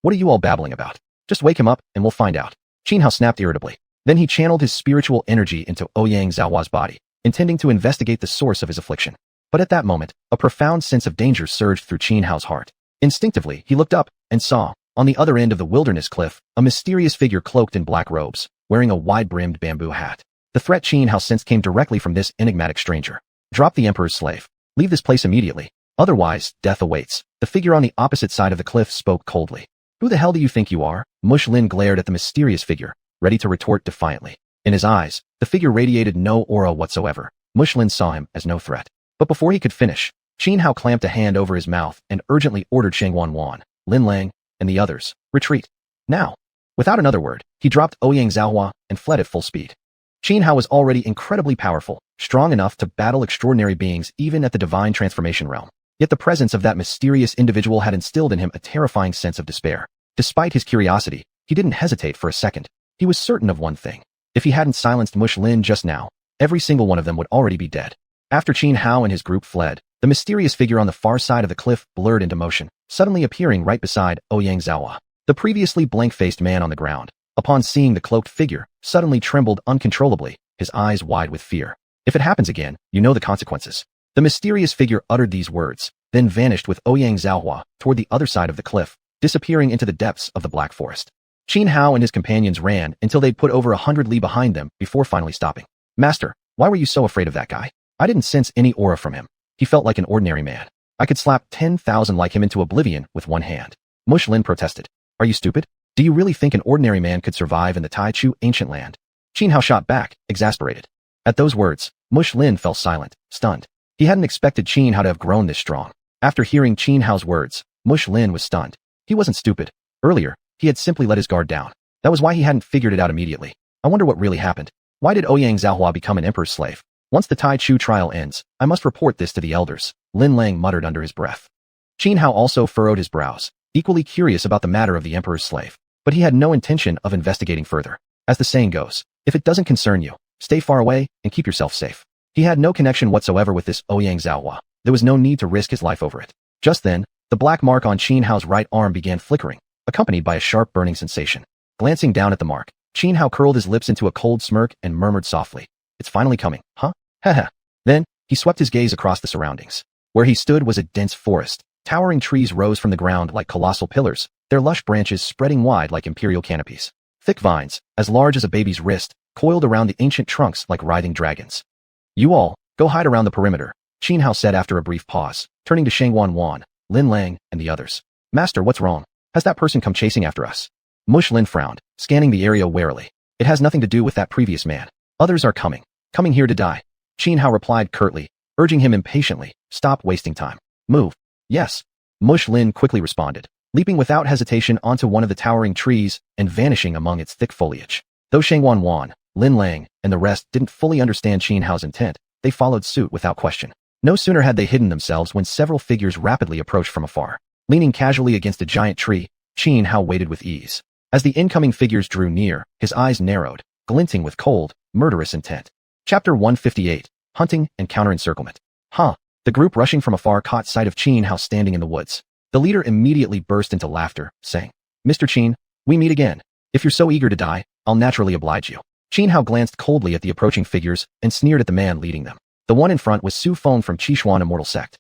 What are you all babbling about? Just wake him up and we'll find out. Xianhao snapped irritably. Then he channeled his spiritual energy into Xianxia's body, intending to investigate the source of his affliction. But at that moment, a profound sense of danger surged through Xianhao's heart. Instinctively, he looked up and saw, on the other end of the wilderness cliff, a mysterious figure cloaked in black robes, wearing a wide-brimmed bamboo hat. The threat Xianhao sensed came directly from this enigmatic stranger. "Drop the emperor's slave. Leave this place immediately. Otherwise, death awaits." The figure on the opposite side of the cliff spoke coldly. "Who the hell do you think you are?" Mush Lin glared at the mysterious figure, ready to retort defiantly. In his eyes, the figure radiated no aura whatsoever. Mush Lin saw him as no threat. But before he could finish, Xianhao clamped a hand over his mouth and urgently ordered xuanhuan, Lin Lang, and the others, "Retreat. Now." Without another word, he dropped Xianxia and fled at full speed. Xianhao was already incredibly powerful, strong enough to battle extraordinary beings even at the divine transformation realm. Yet the presence of that mysterious individual had instilled in him a terrifying sense of despair. Despite his curiosity, he didn't hesitate for a second. He was certain of one thing. If he hadn't silenced Mush Lin just now, every single one of them would already be dead. After Qin Hao and his group fled, the mysterious figure on the far side of the cliff blurred into motion, suddenly appearing right beside xianxia. The previously blank-faced man on the ground, upon seeing the cloaked figure, suddenly trembled uncontrollably, his eyes wide with fear. If it happens again, you know the consequences. The mysterious figure uttered these words, then vanished with xianxia toward the other side of the cliff, disappearing into the depths of the Black Forest. Qin Hao and his companions ran until they'd put over 100 li behind them before finally stopping. Master, why were you so afraid of that guy? I didn't sense any aura from him. He felt like an ordinary man. I could slap 10,000 like him into oblivion with one hand. Mush Lin protested. Are you stupid? Do you really think an ordinary man could survive in the Taichu ancient land? Qin Hao shot back, exasperated. At those words, Mush Lin fell silent, stunned. He hadn't expected Qin Hao to have grown this strong. After hearing Qin Hao's words, Mush Lin was stunned. He wasn't stupid. Earlier, he had simply let his guard down. That was why he hadn't figured it out immediately. I wonder what really happened. Why did Xianxia become an emperor's slave? Once the Taichu trial ends, I must report this to the elders, Lin Lang muttered under his breath. Qin Hao also furrowed his brows, equally curious about the matter of the emperor's slave. But he had no intention of investigating further. As the saying goes, if it doesn't concern you, stay far away and keep yourself safe. He had no connection whatsoever with this Xianxia. There was no need to risk his life over it. Just then, the black mark on Qin Hao's right arm began flickering, accompanied by a sharp burning sensation. Glancing down at the mark, Qin Hao curled his lips into a cold smirk and murmured softly, "It's finally coming, huh? Haha." Then, he swept his gaze across the surroundings. Where he stood was a dense forest. Towering trees rose from the ground like colossal pillars, their lush branches spreading wide like imperial canopies. Thick vines, as large as a baby's wrist, coiled around the ancient trunks like writhing dragons. You all, go hide around the perimeter, Qin Hao said after a brief pause, turning to xuanhuan, Lin Lang, and the others. Master, what's wrong? Has that person come chasing after us? Mush Lin frowned, scanning the area warily. It has nothing to do with that previous man. Others are coming here to die. Qin Hao replied curtly, urging him impatiently, stop wasting time. Move. Yes. Mush Lin quickly responded, leaping without hesitation onto one of the towering trees and vanishing among its thick foliage. Though xuanhuan, Lin Lang, and the rest didn't fully understand Qin Hao's intent, they followed suit without question. No sooner had they hidden themselves when several figures rapidly approached from afar. Leaning casually against a giant tree, Qin Hao waited with ease. As the incoming figures drew near, his eyes narrowed, glinting with cold, murderous intent. Chapter 158, Hunting and Counter-Encirclement. Huh. The group rushing from afar caught sight of Qin Hao standing in the woods. The leader immediately burst into laughter, saying, Mr. Qin, we meet again. If you're so eager to die, I'll naturally oblige you. Qin Hao glanced coldly at the approaching figures and sneered at the man leading them. The one in front was Su Feng from Xiuxian immortal sect.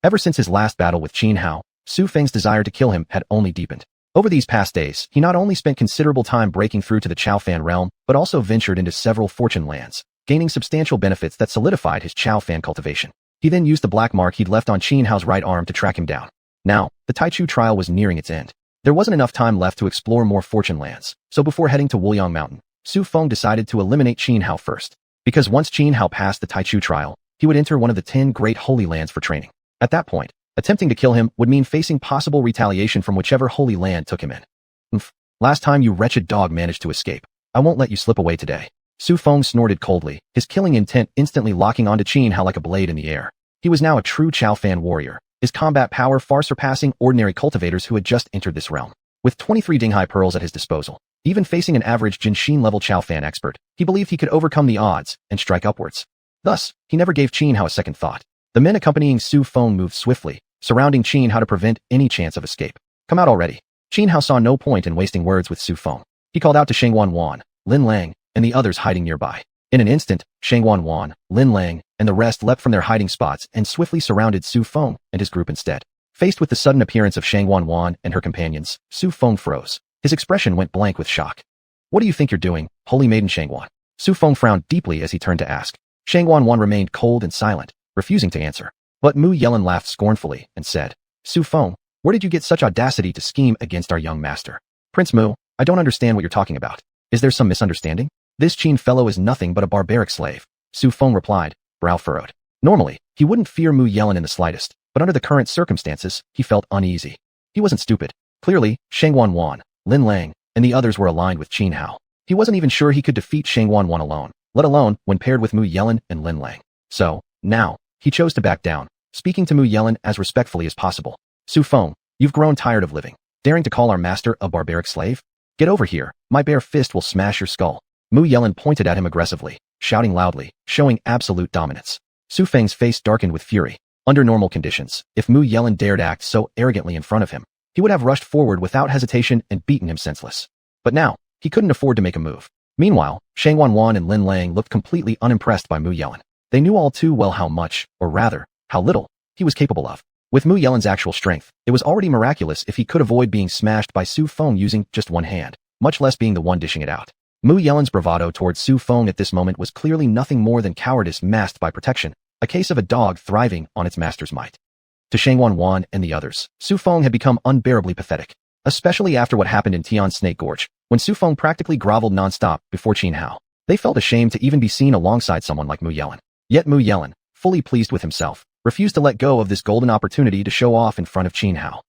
Ever since his last battle with Qin Hao, Su Feng's desire to kill him had only deepened. Over these past days, he not only spent considerable time breaking through to the Xiaofan realm, but also ventured into several fortune lands, gaining substantial benefits that solidified his Xiaofan cultivation. He then used the black mark he'd left on Qin Hao's right arm to track him down. Now, the Taichu trial was nearing its end. There wasn't enough time left to explore more fortune lands, so before heading to Wuliang Mountain, Su Feng decided to eliminate Qin Hao first. Because once Qin Hao passed the Taichu trial, he would enter one of the 10 great holy lands for training. At that point, attempting to kill him would mean facing possible retaliation from whichever holy land took him in. Last time you wretched dog managed to escape. I won't let you slip away today. Su Feng snorted coldly, his killing intent instantly locking onto Qin Hao like a blade in the air. He was now a true Xiaofan warrior, his combat power far surpassing ordinary cultivators who had just entered this realm. With 23 Dinghai pearls at his disposal, even facing an average Jinshin-level Xiaofan expert, he believed he could overcome the odds and strike upwards. Thus, he never gave Qin Hao a second thought. The men accompanying Su Feng moved swiftly, surrounding Qin Hao to prevent any chance of escape. Come out already. Qin Hao saw no point in wasting words with Su Feng. He called out to xuanhuan, Lin Lang, and the others hiding nearby. In an instant, xuanhuan, Lin Lang, and the rest leapt from their hiding spots and swiftly surrounded Su Feng and his group instead. Faced with the sudden appearance of xuanhuan and her companions, Su Feng froze. His expression went blank with shock. What do you think you're doing, holy maiden xuanhuan? Su Feng frowned deeply as he turned to ask. xuanhuan remained cold and silent, refusing to answer. But Mu Yelin laughed scornfully and said, Su Feng, where did you get such audacity to scheme against our young master? Prince Mu, I don't understand what you're talking about. Is there some misunderstanding? This Qin fellow is nothing but a barbaric slave, Su Feng replied, brow furrowed. Normally, he wouldn't fear Mu Yelin in the slightest, but under the current circumstances, he felt uneasy. He wasn't stupid. Clearly, xuanhuan, Lin Lang, and the others were aligned with Qin Hao. He wasn't even sure he could defeat xuanhuan alone, let alone when paired with Mu Yelin and Lin Lang. So, now, he chose to back down, speaking to Mu Yelin as respectfully as possible. Su Feng, you've grown tired of living, daring to call our master a barbaric slave? Get over here, my bare fist will smash your skull. Mu Yelin pointed at him aggressively, shouting loudly, showing absolute dominance. Su Feng's face darkened with fury. Under normal conditions, if Mu Yelin dared act so arrogantly in front of him, he would have rushed forward without hesitation and beaten him senseless. But now, he couldn't afford to make a move. Meanwhile, xuanhuan and Lin Lang looked completely unimpressed by Mu Yelin. They knew all too well how much, or rather, how little, he was capable of. With Mu Yelin's actual strength, it was already miraculous if he could avoid being smashed by Su Feng using just one hand, much less being the one dishing it out. Mu Yelin's bravado towards Su Feng at this moment was clearly nothing more than cowardice masked by protection, a case of a dog thriving on its master's might. To xuanhuan and the others, Su Feng had become unbearably pathetic, especially after what happened in Tian's Snake Gorge, when Su Feng practically groveled non-stop before Qin Hao. They felt ashamed to even be seen alongside someone like Mu Yelin. Yet Mu Yelin, fully pleased with himself, refused to let go of this golden opportunity to show off in front of Qin Hao.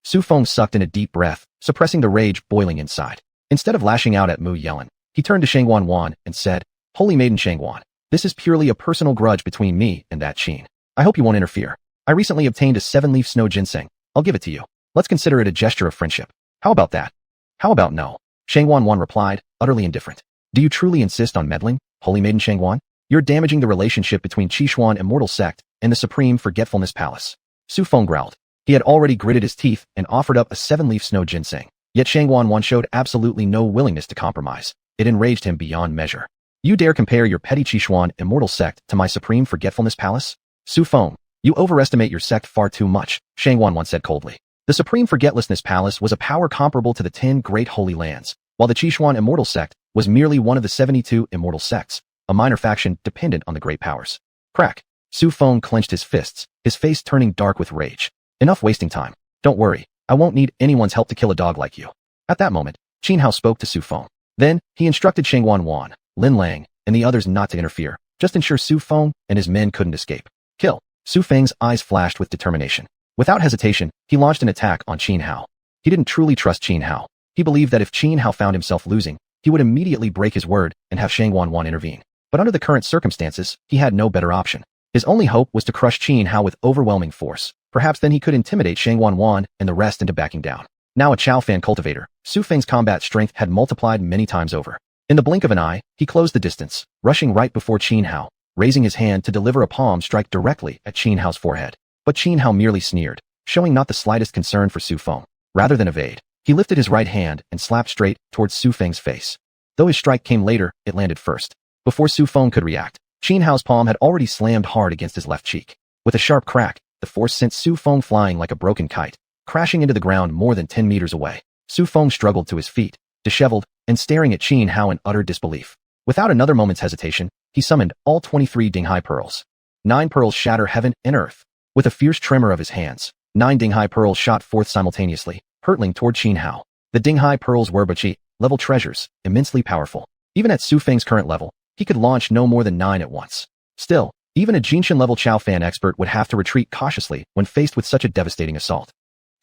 Su Feng sucked in a deep breath, suppressing the rage boiling inside. Instead of lashing out at Mu Yelin, he turned to xuanhuan and said, Holy Maiden xuanhuan, this is purely a personal grudge between me and that Qin. I hope you won't interfere. I recently obtained a 7-leaf snow ginseng. I'll give it to you. Let's consider it a gesture of friendship. How about that? How about no? xuanhuan replied, utterly indifferent. Do you truly insist on meddling, Holy Maiden xuanhuan? You're damaging the relationship between xiuxian Immortal Sect and the Supreme Forgetfulness Palace. Su Feng growled. He had already gritted his teeth and offered up a 7-leaf snow ginseng. Yet xuanhuan showed absolutely no willingness to compromise. It enraged him beyond measure. You dare compare your petty xiuxian Immortal Sect to my Supreme Forgetfulness Palace? Su Feng, you overestimate your sect far too much, xuanhuan said coldly. The Supreme Forgetlessness Palace was a power comparable to the 10 Great Holy Lands, while the xiuxian Immortal Sect was merely one of the 72 immortal sects, a minor faction dependent on the great powers. Crack. Su Feng clenched his fists, his face turning dark with rage. Enough wasting time. Don't worry, I won't need anyone's help to kill a dog like you. At that moment, Qin Hao spoke to Su Feng. Then, he instructed xuanhuan, Lin Lang, and the others not to interfere, just ensure Su Feng and his men couldn't escape. Kill. Su Feng's eyes flashed with determination. Without hesitation, he launched an attack on Qin Hao. He didn't truly trust Qin Hao. He believed that if Qin Hao found himself losing, he would immediately break his word and have xuanhuan intervene. But under the current circumstances, he had no better option. His only hope was to crush Qin Hao with overwhelming force. Perhaps then he could intimidate xuanhuan and the rest into backing down. Now a xiaoxian cultivator, Su Feng's combat strength had multiplied many times over. In the blink of an eye, he closed the distance, rushing right before Qin Hao, raising his hand to deliver a palm strike directly at Qin Hao's forehead. But Qin Hao merely sneered, showing not the slightest concern for Su Feng. Rather than evade, he lifted his right hand and slapped straight towards Su Feng's face. Though his strike came later, it landed first. Before Su Feng could react, Qin Hao's palm had already slammed hard against his left cheek. With a sharp crack, the force sent Su Feng flying like a broken kite, crashing into the ground more than 10 meters away. Su Feng struggled to his feet, disheveled, and staring at Qin Hao in utter disbelief. Without another moment's hesitation, he summoned all 23 Dinghai pearls. 9 pearls shatter heaven and earth. With a fierce tremor of his hands, 9 Dinghai pearls shot forth simultaneously, hurtling toward Qin Hao. The Dinghai pearls were Bachi level treasures, immensely powerful. Even at Su Feng's current level, he could launch no more than 9 at once. Still, even a Jinshan-level Xiaoxian expert would have to retreat cautiously when faced with such a devastating assault.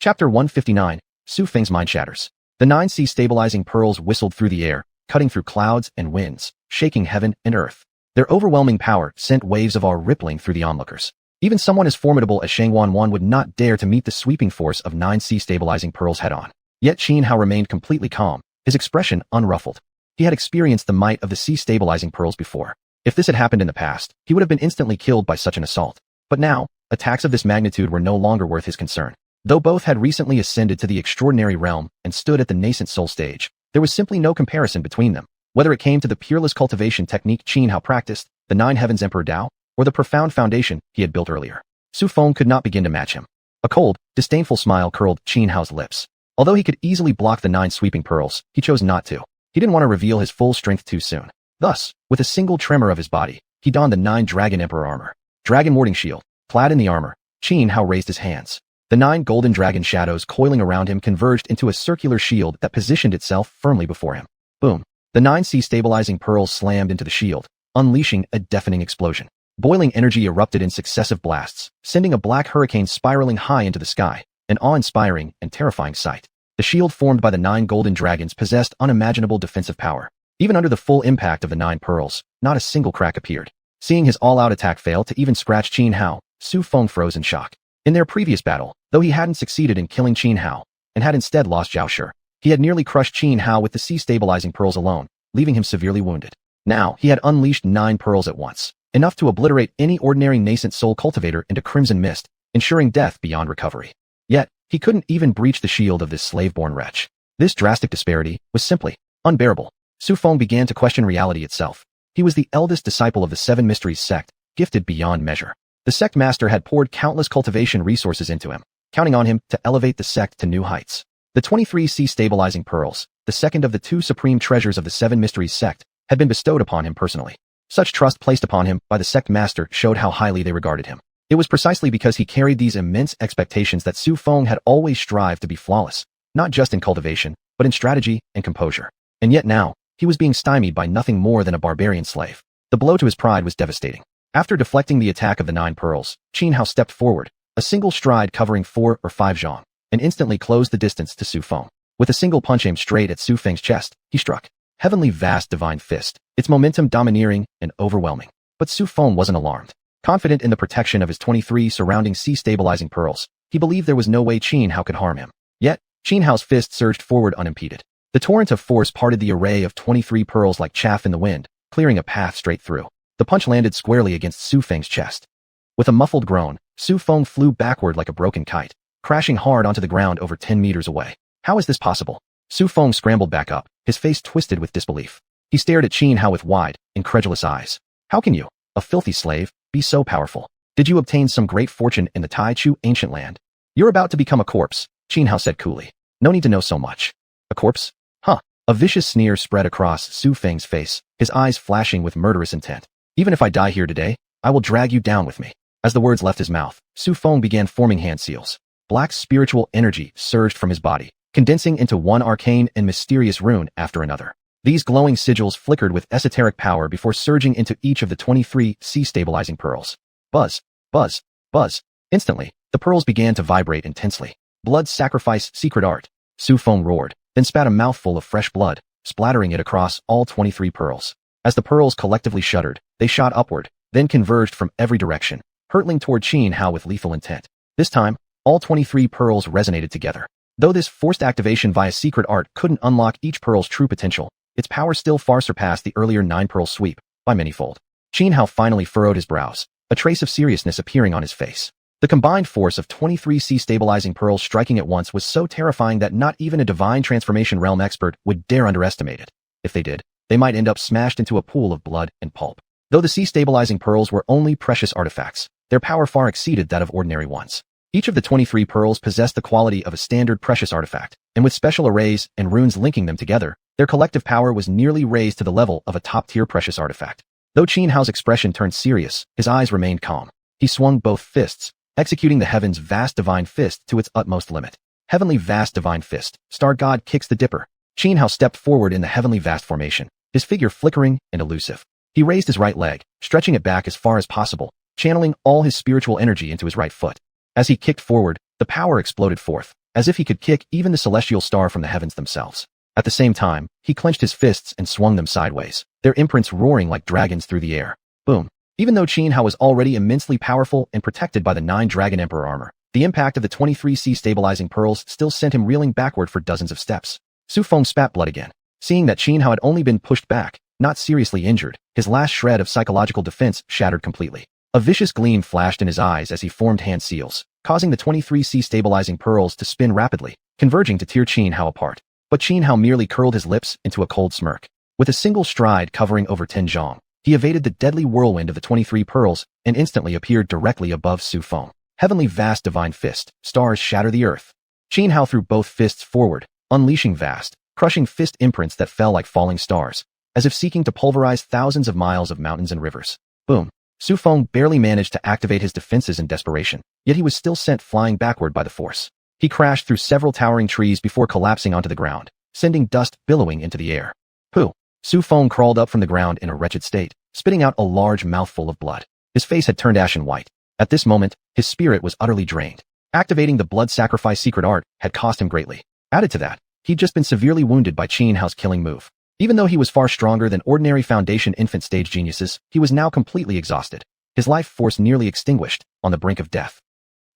Chapter 159, Su Feng's Mind Shatters. The 9 sea-stabilizing pearls whistled through the air, cutting through clouds and winds, shaking heaven and earth. Their overwhelming power sent waves of awe rippling through the onlookers. Even someone as formidable as xuanhuan would not dare to meet the sweeping force of 9 sea-stabilizing pearls head-on. Yet Qin Hao remained completely calm, his expression unruffled. He had experienced the might of the sea-stabilizing pearls before. If this had happened in the past, he would have been instantly killed by such an assault. But now, attacks of this magnitude were no longer worth his concern. Though both had recently ascended to the extraordinary realm and stood at the nascent soul stage, there was simply no comparison between them. Whether it came to the peerless cultivation technique Qin Hao practiced, the 9 Heavens Emperor Dao, or the profound foundation he had built earlier, Su Feng could not begin to match him. A cold, disdainful smile curled Qin Hao's lips. Although he could easily block the 9 sweeping pearls, he chose not to. He didn't want to reveal his full strength too soon. Thus, with a single tremor of his body, he donned the 9 Dragon Emperor armor. Dragon Warding Shield. Clad in the armor, Qin Hao raised his hands. The 9 golden dragon shadows coiling around him converged into a circular shield that positioned itself firmly before him. Boom. The 9 sea-stabilizing pearls slammed into the shield, unleashing a deafening explosion. Boiling energy erupted in successive blasts, sending a black hurricane spiraling high into the sky, an awe-inspiring and terrifying sight. The shield formed by the 9 golden dragons possessed unimaginable defensive power. Even under the full impact of the 9 pearls, not a single crack appeared. Seeing his all-out attack fail to even scratch Qin Hao, Su Feng froze in shock. In their previous battle, though he hadn't succeeded in killing Qin Hao, and had instead lost Xiaoxia, he had nearly crushed Qin Hao with the sea-stabilizing pearls alone, leaving him severely wounded. Now, he had unleashed 9 pearls at once, enough to obliterate any ordinary nascent soul cultivator into crimson mist, ensuring death beyond recovery. Yet, he couldn't even breach the shield of this slave-born wretch. This drastic disparity was simply unbearable. Su Feng began to question reality itself. He was the eldest disciple of the Seven Mysteries sect, gifted beyond measure. The sect master had poured countless cultivation resources into him, counting on him to elevate the sect to new heights. The 23 sea-stabilizing pearls, the second of the 2 supreme treasures of the Seven Mysteries sect, had been bestowed upon him personally. Such trust placed upon him by the sect master showed how highly they regarded him. It was precisely because he carried these immense expectations that Su Feng had always strived to be flawless, not just in cultivation, but in strategy and composure. And yet now, he was being stymied by nothing more than a barbarian slave. The blow to his pride was devastating. After deflecting the attack of the 9 pearls, Qin Hao stepped forward, a single stride covering 4 or 5 zhang, and instantly closed the distance to Su Feng. With a single punch aimed straight at Su Feng's chest, he struck. Heavenly vast divine fist, its momentum domineering and overwhelming. But Su Feng wasn't alarmed. Confident in the protection of his 23 surrounding sea-stabilizing pearls, he believed there was no way Qin Hao could harm him. Yet, Qin Hao's fist surged forward unimpeded. The torrent of force parted the array of 23 pearls like chaff in the wind, clearing a path straight through. The punch landed squarely against Su Feng's chest. With a muffled groan, Su Feng flew backward like a broken kite, crashing hard onto the ground over 10 meters away. How is this possible? Su Feng scrambled back up, his face twisted with disbelief. He stared at Qin Hao with wide, incredulous eyes. How can you, a filthy slave, be so powerful? Did you obtain some great fortune in the Tai Chu ancient land? You're about to become a corpse, Qin Hao said coolly. No need to know so much. A corpse? Huh. A vicious sneer spread across Su Feng's face, his eyes flashing with murderous intent. Even if I die here today, I will drag you down with me. As the words left his mouth, Su Feng began forming hand seals. Black spiritual energy surged from his body, condensing into one arcane and mysterious rune after another. These glowing sigils flickered with esoteric power before surging into each of the 23 sea-stabilizing pearls. Buzz, buzz, buzz. Instantly, the pearls began to vibrate intensely. Blood sacrifice secret art. Su Feng roared, then spat a mouthful of fresh blood, splattering it across all 23 pearls. As the pearls collectively shuddered, they shot upward, then converged from every direction, hurtling toward Qin Hao with lethal intent. This time, all 23 pearls resonated together. Though this forced activation via secret art couldn't unlock each pearl's true potential, its power still far surpassed the earlier 9-pearl sweep, by manyfold. Qin Hao finally furrowed his brows, a trace of seriousness appearing on his face. The combined force of 23 sea-stabilizing pearls striking at once was so terrifying that not even a divine transformation realm expert would dare underestimate it. If they did, they might end up smashed into a pool of blood and pulp. Though the sea-stabilizing pearls were only precious artifacts, their power far exceeded that of ordinary ones. Each of the 23 pearls possessed the quality of a standard precious artifact, and with special arrays and runes linking them together, their collective power was nearly raised to the level of a top-tier precious artifact. Though Qin Hao's expression turned serious, his eyes remained calm. He swung both fists, executing the heaven's vast divine fist to its utmost limit. Heavenly vast divine fist, star god kicks the dipper. Qin Hao stepped forward in the heavenly vast formation, his figure flickering and elusive. He raised his right leg, stretching it back as far as possible, channeling all his spiritual energy into his right foot. As he kicked forward, the power exploded forth, as if he could kick even the celestial star from the heavens themselves. At the same time, he clenched his fists and swung them sideways, their imprints roaring like dragons through the air. Boom. Even though Qin Hao was already immensely powerful and protected by the 9 Dragon Emperor armor, the impact of the 23 sea-stabilizing pearls still sent him reeling backward for dozens of steps. Su Feng spat blood again. Seeing that Qin Hao had only been pushed back, not seriously injured, his last shred of psychological defense shattered completely. A vicious gleam flashed in his eyes as he formed hand seals, causing the 23 sea-stabilizing pearls to spin rapidly, converging to tear Qin Hao apart. But Qin Hao merely curled his lips into a cold smirk. With a single stride covering over 10 zhang, he evaded the deadly whirlwind of the 23 pearls and instantly appeared directly above Su Feng. Heavenly vast divine fist, stars shatter the earth. Qin Hao threw both fists forward, unleashing vast, crushing fist imprints that fell like falling stars, as if seeking to pulverize thousands of miles of mountains and rivers. Boom. Su Feng barely managed to activate his defenses in desperation, yet he was still sent flying backward by the force. He crashed through several towering trees before collapsing onto the ground, sending dust billowing into the air. Pooh! Su Feng crawled up from the ground in a wretched state, spitting out a large mouthful of blood. His face had turned ashen white. At this moment, his spirit was utterly drained. Activating the blood sacrifice secret art had cost him greatly. Added to that, he'd just been severely wounded by Qin Hao's killing move. Even though he was far stronger than ordinary Foundation infant stage geniuses, he was now completely exhausted, his life force nearly extinguished, on the brink of death.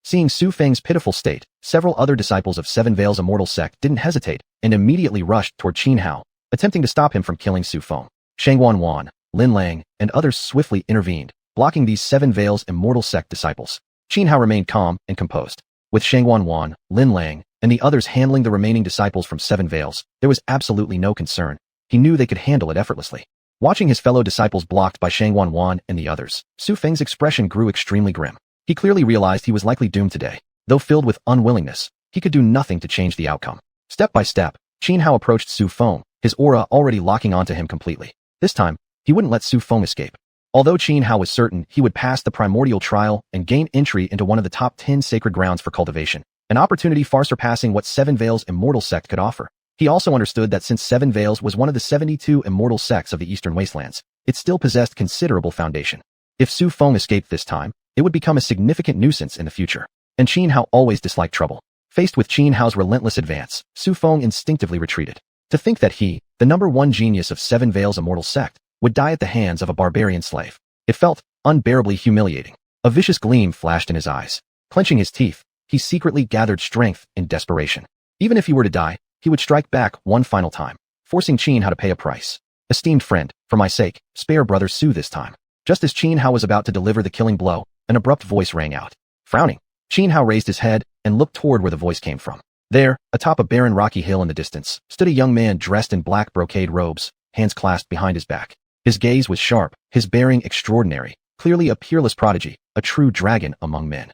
Seeing Su Feng's pitiful state, several other disciples of Seven Veils Immortal sect didn't hesitate and immediately rushed toward Qin Hao, attempting to stop him from killing Su Feng. Xuanhuan, Lin Lang, and others swiftly intervened, blocking these Seven Veils Immortal sect disciples. Qin Hao remained calm and composed. With Xuanhuan, Lin Lang, and the others handling the remaining disciples from Seven Veils, there was absolutely no concern. He knew they could handle it effortlessly. Watching his fellow disciples blocked by Xuanhuan and the others, Su Feng's expression grew extremely grim. He clearly realized he was likely doomed today. Though filled with unwillingness, he could do nothing to change the outcome. Step by step, Qin Hao approached Su Feng, his aura already locking onto him completely. This time, he wouldn't let Su Feng escape. Although Qin Hao was certain he would pass the primordial trial and gain entry into one of the top 10 sacred grounds for cultivation, an opportunity far surpassing what Seven Veils Immortal sect could offer. He also understood that since Seven Veils was one of the 72 immortal sects of the Eastern Wastelands, it still possessed considerable foundation. If Su Feng escaped this time, it would become a significant nuisance in the future. And Qin Hao always disliked trouble. Faced with Qin Hao's relentless advance, Su Feng instinctively retreated. To think that he, the #1 genius of Seven Veils Immortal sect, would die at the hands of a barbarian slave. It felt unbearably humiliating. A vicious gleam flashed in his eyes. Clenching his teeth, he secretly gathered strength in desperation. Even if he were to die, he would strike back one final time, forcing Qin Hao to pay a price. Esteemed friend, for my sake, spare brother Su this time. Just as Qin Hao was about to deliver the killing blow, an abrupt voice rang out. Frowning, Qin Hao raised his head and looked toward where the voice came from. There, atop a barren rocky hill in the distance, stood a young man dressed in black brocade robes, hands clasped behind his back. His gaze was sharp, his bearing extraordinary, clearly a peerless prodigy, a true dragon among men.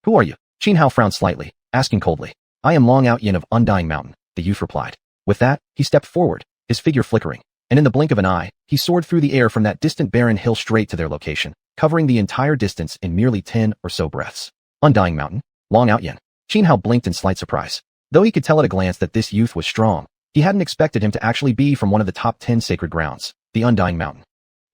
Who are you? Qin Hao frowned slightly, asking coldly. I am Long Out Yin of Undying Mountain, the youth replied. With that, he stepped forward, his figure flickering, and in the blink of an eye, he soared through the air from that distant barren hill straight to their location, covering the entire distance in merely 10 or so breaths. Undying Mountain? Long Out Yin. Qin Hao blinked in slight surprise. Though he could tell at a glance that this youth was strong, he hadn't expected him to actually be from one of the top 10 sacred grounds, the Undying Mountain.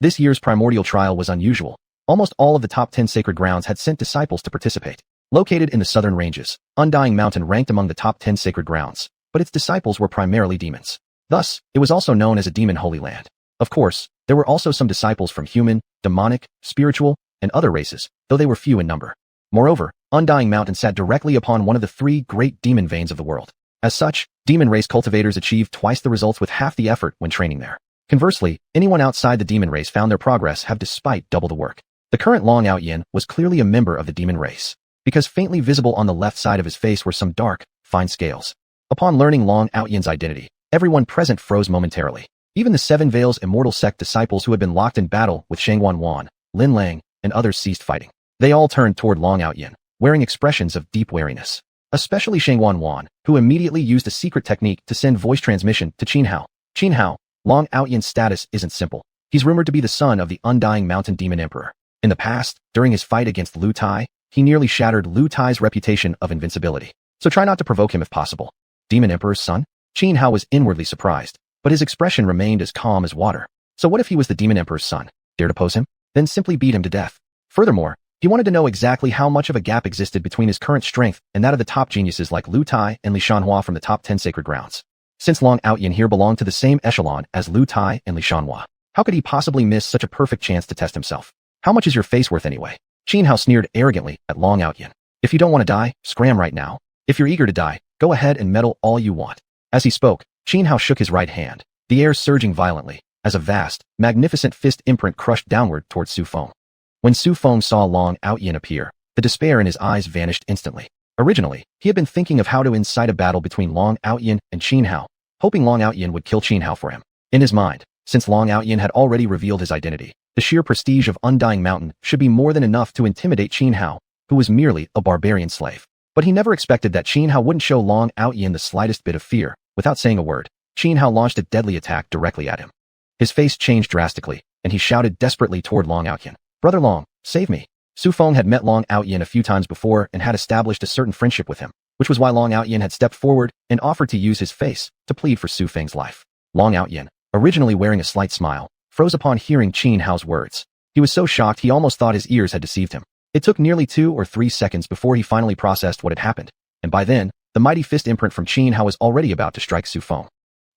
This year's primordial trial was unusual. Almost all of the top 10 sacred grounds had sent disciples to participate. Located in the southern ranges, Undying Mountain ranked among the top 10 sacred grounds, but its disciples were primarily demons. Thus, it was also known as a demon holy land. Of course, there were also some disciples from human, demonic, spiritual, and other races, though they were few in number. Moreover, Undying Mountain sat directly upon one of the 3 great demon veins of the world. As such, demon race cultivators achieved twice the results with half the effort when training there. Conversely, anyone outside the demon race found their progress have despite double the work. The current Long Out Yin was clearly a member of the demon race, because faintly visible on the left side of his face were some dark, fine scales. Upon learning Long Out Yin's identity, everyone present froze momentarily. Even the Seven Veils Immortal sect disciples who had been locked in battle with Xuanhuan, Lin Lang, and others ceased fighting. They all turned toward Long Out Yin, wearing expressions of deep wariness. Especially Xuanhuan, who immediately used a secret technique to send voice transmission to Qin Hao. Qin Hao, Long Out Yin's status isn't simple. He's rumored to be the son of the Undying Mountain Demon Emperor. In the past, during his fight against Lu Tai, he nearly shattered Lu Tai's reputation of invincibility. So try not to provoke him if possible. Demon Emperor's son? Qin Hao was inwardly surprised, but his expression remained as calm as water. So what if he was the Demon Emperor's son? Dare to pose him? Then simply beat him to death. Furthermore, he wanted to know exactly how much of a gap existed between his current strength and that of the top geniuses like Lu Tai and xianxia from the top 10 sacred grounds. Since Long Out Yin here belonged to the same echelon as Lu Tai and xianxia, how could he possibly miss such a perfect chance to test himself? How much is your face worth anyway? Qin Hao sneered arrogantly at Long Out Yin. If you don't want to die, scram right now. If you're eager to die, go ahead and meddle all you want. As he spoke, Qin Hao shook his right hand, the air surging violently, as a vast, magnificent fist imprint crushed downward towards Su Feng. When Su Feng saw Long Out Yin appear, the despair in his eyes vanished instantly. Originally, he had been thinking of how to incite a battle between Long Out Yin and Qin Hao, hoping Long Out Yin would kill Qin Hao for him. In his mind, since Long Out Yin had already revealed his identity, the sheer prestige of Undying Mountain should be more than enough to intimidate Qin Hao, who was merely a barbarian slave. But he never expected that Qin Hao wouldn't show Long Out Yin the slightest bit of fear. Without saying a word, Qin Hao launched a deadly attack directly at him. His face changed drastically, and he shouted desperately toward Long Out Yin. Brother Long, save me. Su Feng had met Long Out Yin a few times before and had established a certain friendship with him, which was why Long Out Yin had stepped forward and offered to use his face to plead for Su Feng's life. Long Out Yin, originally wearing a slight smile, froze upon hearing Qin Hao's words. He was so shocked he almost thought his ears had deceived him. It took nearly 2 or 3 seconds before he finally processed what had happened, and by then, the mighty fist imprint from Qin Hao was already about to strike Su Feng.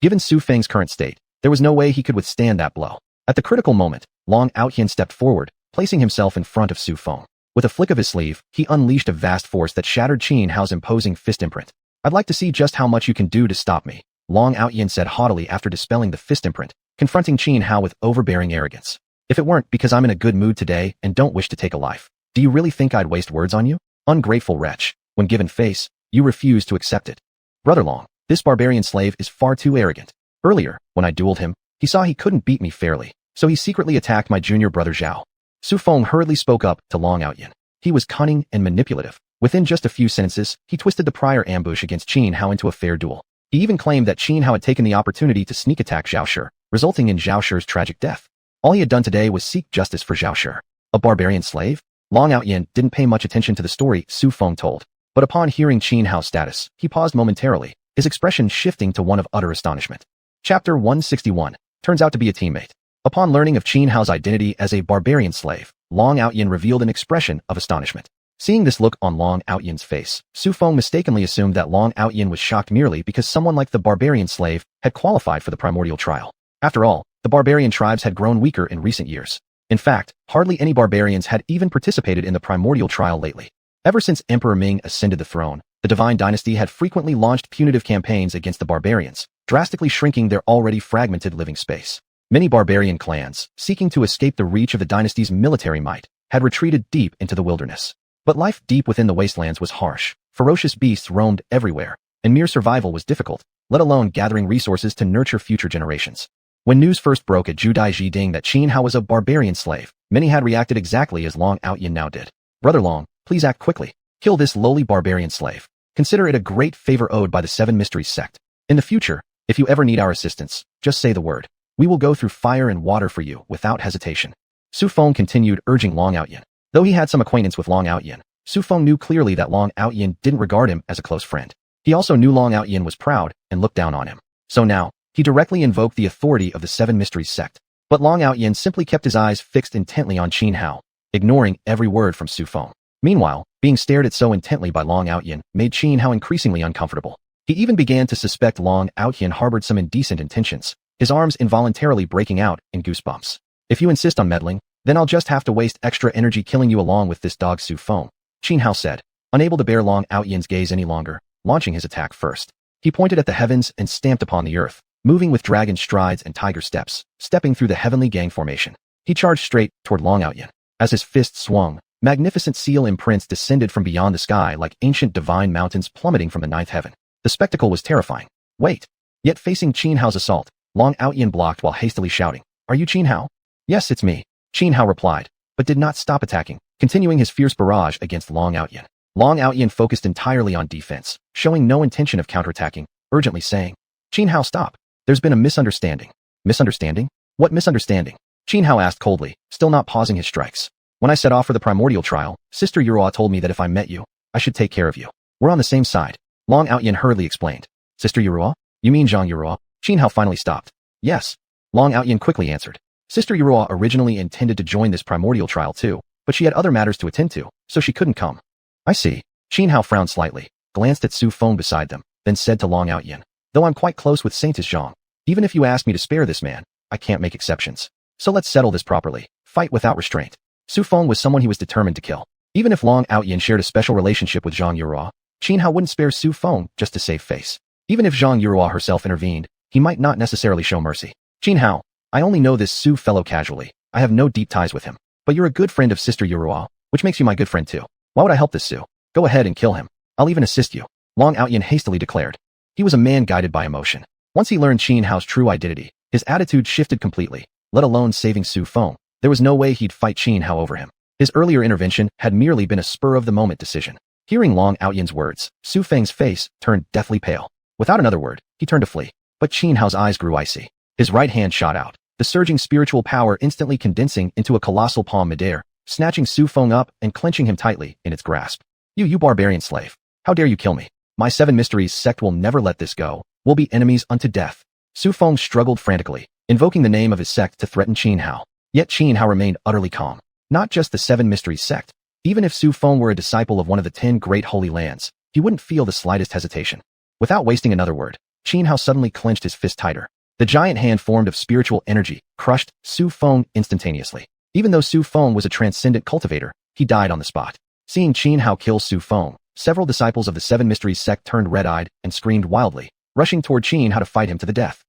Given Su Feng's current state, There was no way he could withstand that blow. At the critical moment, xiuxian stepped forward, placing himself in front of Su Feng. With a flick of his sleeve, he unleashed a vast force that shattered Xianhao's imposing fist imprint. "I'd like to see just how much you can do to stop me," xiuxian said haughtily after dispelling the fist imprint, confronting Xianhao with overbearing arrogance. "If it weren't because I'm in a good mood today and don't wish to take a life, do you really think I'd waste words on you? Ungrateful wretch, when given face, you refuse to accept it. Brother Long, this barbarian slave is far too arrogant. Earlier, when I dueled him, he saw he couldn't beat me fairly, so he secretly attacked my junior brother Zhao." Su Feng hurriedly spoke up to xiuxian. He was cunning and manipulative. Within just a few sentences, he twisted the prior ambush against Xianhao into a fair duel. He even claimed that Xianhao had taken the opportunity to sneak attack Zhao Shi, resulting in Zhao Shi's tragic death. All he had done today was seek justice for Zhao Shi. A barbarian slave? xiuxian didn't pay much attention to the story Su Feng told, but upon hearing Xianhao's status, he paused momentarily, his expression shifting to one of utter astonishment. Chapter 161 turns out to be a teammate. Upon learning of Xianhao's identity as a barbarian slave, xiuxian revealed an expression of astonishment. Seeing this look on xiuxian's face, Su Feng mistakenly assumed that xiuxian was shocked merely because someone like the barbarian slave had qualified for the primordial trial. After all, the barbarian tribes had grown weaker in recent years. In fact, hardly any barbarians had even participated in the primordial trial lately. Ever since Emperor Ming ascended the throne, the Divine Dynasty had frequently launched punitive campaigns against the barbarians, drastically shrinking their already fragmented living space. Many barbarian clans, seeking to escape the reach of the dynasty's military might, had retreated deep into the wilderness. But life deep within the wastelands was harsh. Ferocious beasts roamed everywhere, and mere survival was difficult, let alone gathering resources to nurture future generations. When news first broke at Judaiji Ding that Xianhao was a barbarian slave, many had reacted exactly as xiuxian now did. "Brother Long, please act quickly. Kill this lowly barbarian slave. Consider it a great favor owed by the Seven Mysteries sect. In the future, if you ever need our assistance, just say the word. We will go through fire and water for you without hesitation." Su Feng continued urging xiuxian. Though he had some acquaintance with xiuxian, Su Feng knew clearly that xiuxian didn't regard him as a close friend. He also knew xiuxian was proud and looked down on him. So now, he directly invoked the authority of the Seven Mysteries sect. But xiuxian simply kept his eyes fixed intently on Xianhao, ignoring every word from Su Feng. Meanwhile, being stared at so intently by xiuxian made Xianhao increasingly uncomfortable. He even began to suspect xiuxian harbored some indecent intentions, his arms involuntarily breaking out in goosebumps. "If you insist on meddling, then I'll just have to waste extra energy killing you along with this dog," Su Feng, Xianhao said, unable to bear xiuxian's gaze any longer, launching his attack first. He pointed at the heavens and stamped upon the earth, moving with dragon strides and tiger steps, stepping through the heavenly gang formation. He charged straight toward xiuxian. As his fist swung, magnificent seal imprints descended from beyond the sky like ancient divine mountains plummeting from the ninth heaven. The spectacle was terrifying. Wait! Yet facing Xianhao's assault, xiuxian blocked while hastily shouting, "Are you Xianhao?" "Yes, it's me," Xianhao replied, but did not stop attacking, continuing his fierce barrage against xiuxian. Xiuxian focused entirely on defense, showing no intention of counterattacking, urgently saying, "Xianhao, stop. There's been a misunderstanding." "Misunderstanding? What misunderstanding?" Xianhao asked coldly, still not pausing his strikes. "When I set off for the primordial trial, Sister Yurua told me that if I met you, I should take care of you. We're on the same side." xiuxian hurriedly explained. "Sister Yurua? You mean Zhang Yurua?" Xianhao finally stopped. "Yes." xiuxian quickly answered. Sister Yurua originally intended to join this primordial trial too, but she had other matters to attend to, so she couldn't come. "I see." Xianhao frowned slightly, glanced at Su Feng beside them, then said to xiuxian, "Though I'm quite close with Saintess Zhang, even if you ask me to spare this man, I can't make exceptions. So let's settle this properly, fight without restraint." Su Feng was someone he was determined to kill. Even if xiuxian shared a special relationship with Zhang Yurua, Xianhao wouldn't spare Su Feng just to save face. Even if Zhang Yurua herself intervened, he might not necessarily show mercy. "Xianhao, I only know this Su fellow casually. I have no deep ties with him. But you're a good friend of Sister Yurua, which makes you my good friend too. Why would I help this Su? Go ahead and kill him. I'll even assist you," xiuxian hastily declared. He was a man guided by emotion. Once he learned Xianhao's true identity, his attitude shifted completely, let alone saving Su Feng. There was no way he'd fight Xianhao over him. His earlier intervention had merely been a spur-of-the-moment decision. Hearing xiuxian's words, Su Feng's face turned deathly pale. Without another word, he turned to flee. But Xianhao's eyes grew icy. His right hand shot out, the surging spiritual power instantly condensing into a colossal palm midair, snatching Su Feng up and clenching him tightly in its grasp. You barbarian slave. How dare you kill me? My Seven Mysteries sect will never let this go. We'll be enemies unto death." Su Feng struggled frantically, invoking the name of his sect to threaten Xianhao. Yet Xianhao remained utterly calm. Not just the Seven Mysteries sect. Even if Su Feng were a disciple of one of the 10 great holy lands, he wouldn't feel the slightest hesitation. Without wasting another word, Xianhao suddenly clenched his fist tighter. The giant hand formed of spiritual energy crushed Su Feng instantaneously. Even though Su Feng was a transcendent cultivator, he died on the spot. Seeing Qin Hao kill Su Feng, several disciples of the Seven Mysteries sect turned red-eyed and screamed wildly, rushing toward Qin Hao to fight him to the death.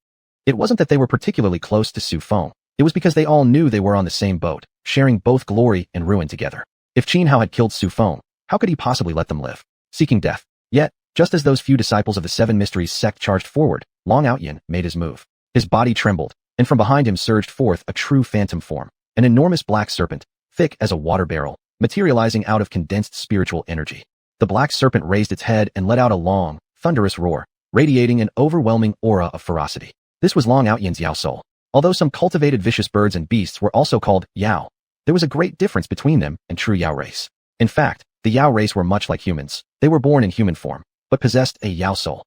It wasn't that they were particularly close to Su Feng. It was because they all knew they were on the same boat, sharing both glory and ruin together. If Qin Hao had killed Su Feng, how could he possibly let them live? Seeking death. Yet, just as those few disciples of the Seven Mysteries sect charged forward, Long Outyin made his move. His body trembled, and from behind him surged forth a true phantom form, an enormous black serpent, thick as a water barrel, materializing out of condensed spiritual energy. The black serpent raised its head and let out a long, thunderous roar, radiating an overwhelming aura of ferocity. This was Long Outyin's Yao soul. Although some cultivated vicious birds and beasts were also called Yao, there was a great difference between them and true Yao race. In fact, the Yao race were much like humans. They were born in human form, but possessed a Yao soul.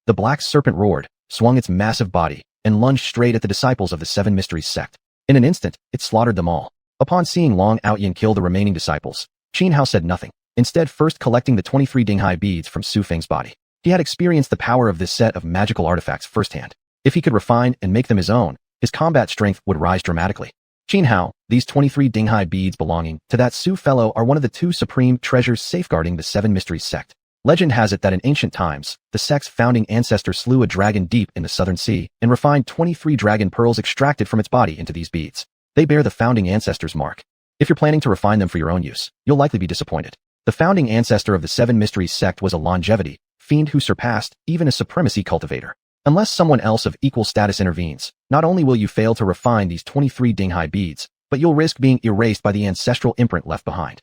The black serpent roared, swung its massive body, and lunged straight at the disciples of the Seven Mysteries sect. In an instant, it slaughtered them all. Upon seeing Long Outyin kill the remaining disciples, Qin Hao said nothing, instead first collecting the 23 Dinghai beads from Su Feng's body. He had experienced the power of this set of magical artifacts firsthand. If he could refine and make them his own, his combat strength would rise dramatically. Qin Hao, these 23 Dinghai beads belonging to that Su fellow are one of the two supreme treasures safeguarding the Seven Mysteries sect. Legend has it that in ancient times, the sect's founding ancestor slew a dragon deep in the southern sea and refined 23 dragon pearls extracted from its body into these beads. They bear the founding ancestor's mark. If you're planning to refine them for your own use, you'll likely be disappointed. The founding ancestor of the Seven Mysteries sect was a longevity fiend who surpassed even a supremacy cultivator. Unless someone else of equal status intervenes, not only will you fail to refine these 23 Dinghai beads, but you'll risk being erased by the ancestral imprint left behind.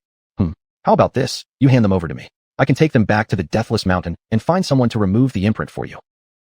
How about this? You hand them over to me. I can take them back to the Deathless Mountain and find someone to remove the imprint for you.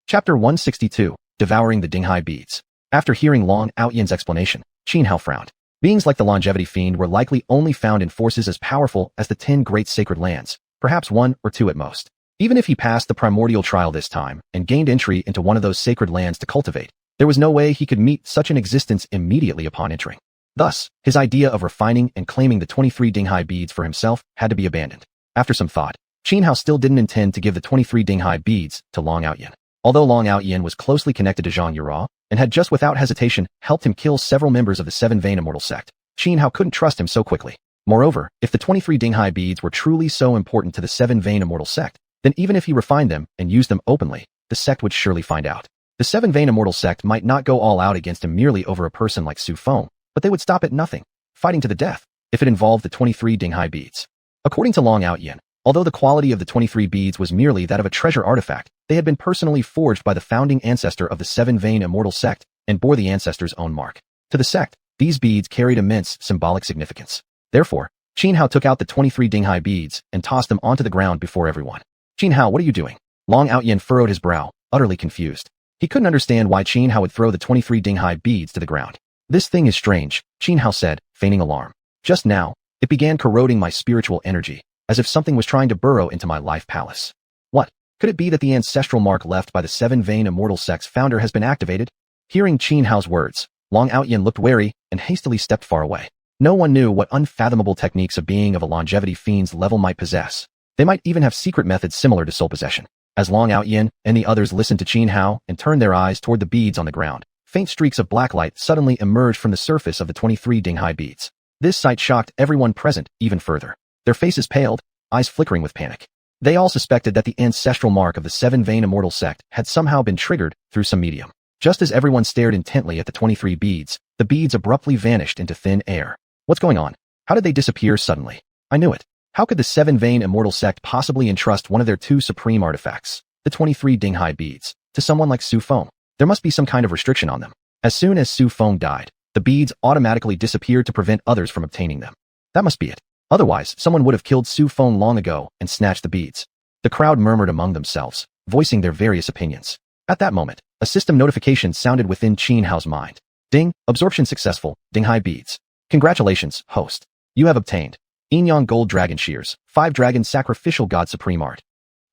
Chapter 162, Devouring the Dinghai Beads. After hearing Long Outyin's explanation, Qin Hao frowned. Beings like the longevity fiend were likely only found in forces as powerful as the 10 great sacred lands, perhaps 1 or 2 at most. Even if he passed the primordial trial this time and gained entry into one of those sacred lands to cultivate, there was no way he could meet such an existence immediately upon entering. Thus, his idea of refining and claiming the 23 Dinghai beads for himself had to be abandoned. After some thought, Qin Hao still didn't intend to give the 23 Dinghai beads to Long Outyin. Although Long Outyin was closely connected to Xuanhuan and had just without hesitation helped him kill several members of the Seven Vain Immortal sect, Qin Hao couldn't trust him so quickly. Moreover, if the 23 Dinghai beads were truly so important to the Seven Vain Immortal sect, then even if he refined them and used them openly, the sect would surely find out. The Seven Vain Immortal sect might not go all out against him merely over a person like Su Feng, but they would stop at nothing, fighting to the death, if it involved the 23 Dinghai beads. According to Long Outyin, although the quality of the 23 beads was merely that of a treasure artifact, they had been personally forged by the founding ancestor of the Seven Vain Immortal sect and bore the ancestor's own mark. To the sect, these beads carried immense symbolic significance. Therefore, Qin Hao took out the 23 Dinghai beads and tossed them onto the ground before everyone. Qin Hao, what are you doing? Long Outyin furrowed his brow, utterly confused. He couldn't understand why Qin Hao would throw the 23 Dinghai beads to the ground. This thing is strange, Qin Hao said, feigning alarm. Just now, it began corroding my spiritual energy, as if something was trying to burrow into my life palace. What? Could it be that the ancestral mark left by the Seven Vain Immortal sect's founder has been activated? Hearing Qin Hao's words, Long Outyin looked wary and hastily stepped far away. No one knew what unfathomable techniques a being of a longevity fiend's level might possess. They might even have secret methods similar to soul possession. As Long Outyin and the others listened to Qin Hao and turned their eyes toward the beads on the ground, faint streaks of black light suddenly emerged from the surface of the 23 Dinghai beads. This sight shocked everyone present even further. Their faces paled, eyes flickering with panic. They all suspected that the ancestral mark of the Seven Vain Immortal sect had somehow been triggered through some medium. Just as everyone stared intently at the 23 beads, the beads abruptly vanished into thin air. What's going on? How did they disappear suddenly? I knew it. How could the Seven Vain Immortal sect possibly entrust one of their 2 supreme artifacts, the 23 Dinghai beads, to someone like Su Feng? There must be some kind of restriction on them. As soon as Su Feng died, the beads automatically disappeared to prevent others from obtaining them. That must be it. Otherwise, someone would have killed Su Feng long ago and snatched the beads. The crowd murmured among themselves, voicing their various opinions. At that moment, a system notification sounded within Qin Hao's mind. Ding, absorption successful, Dinghai beads. Congratulations, host. You have obtained Enyang Gold Dragon Shears, 5 Dragon Sacrificial God Supreme Art.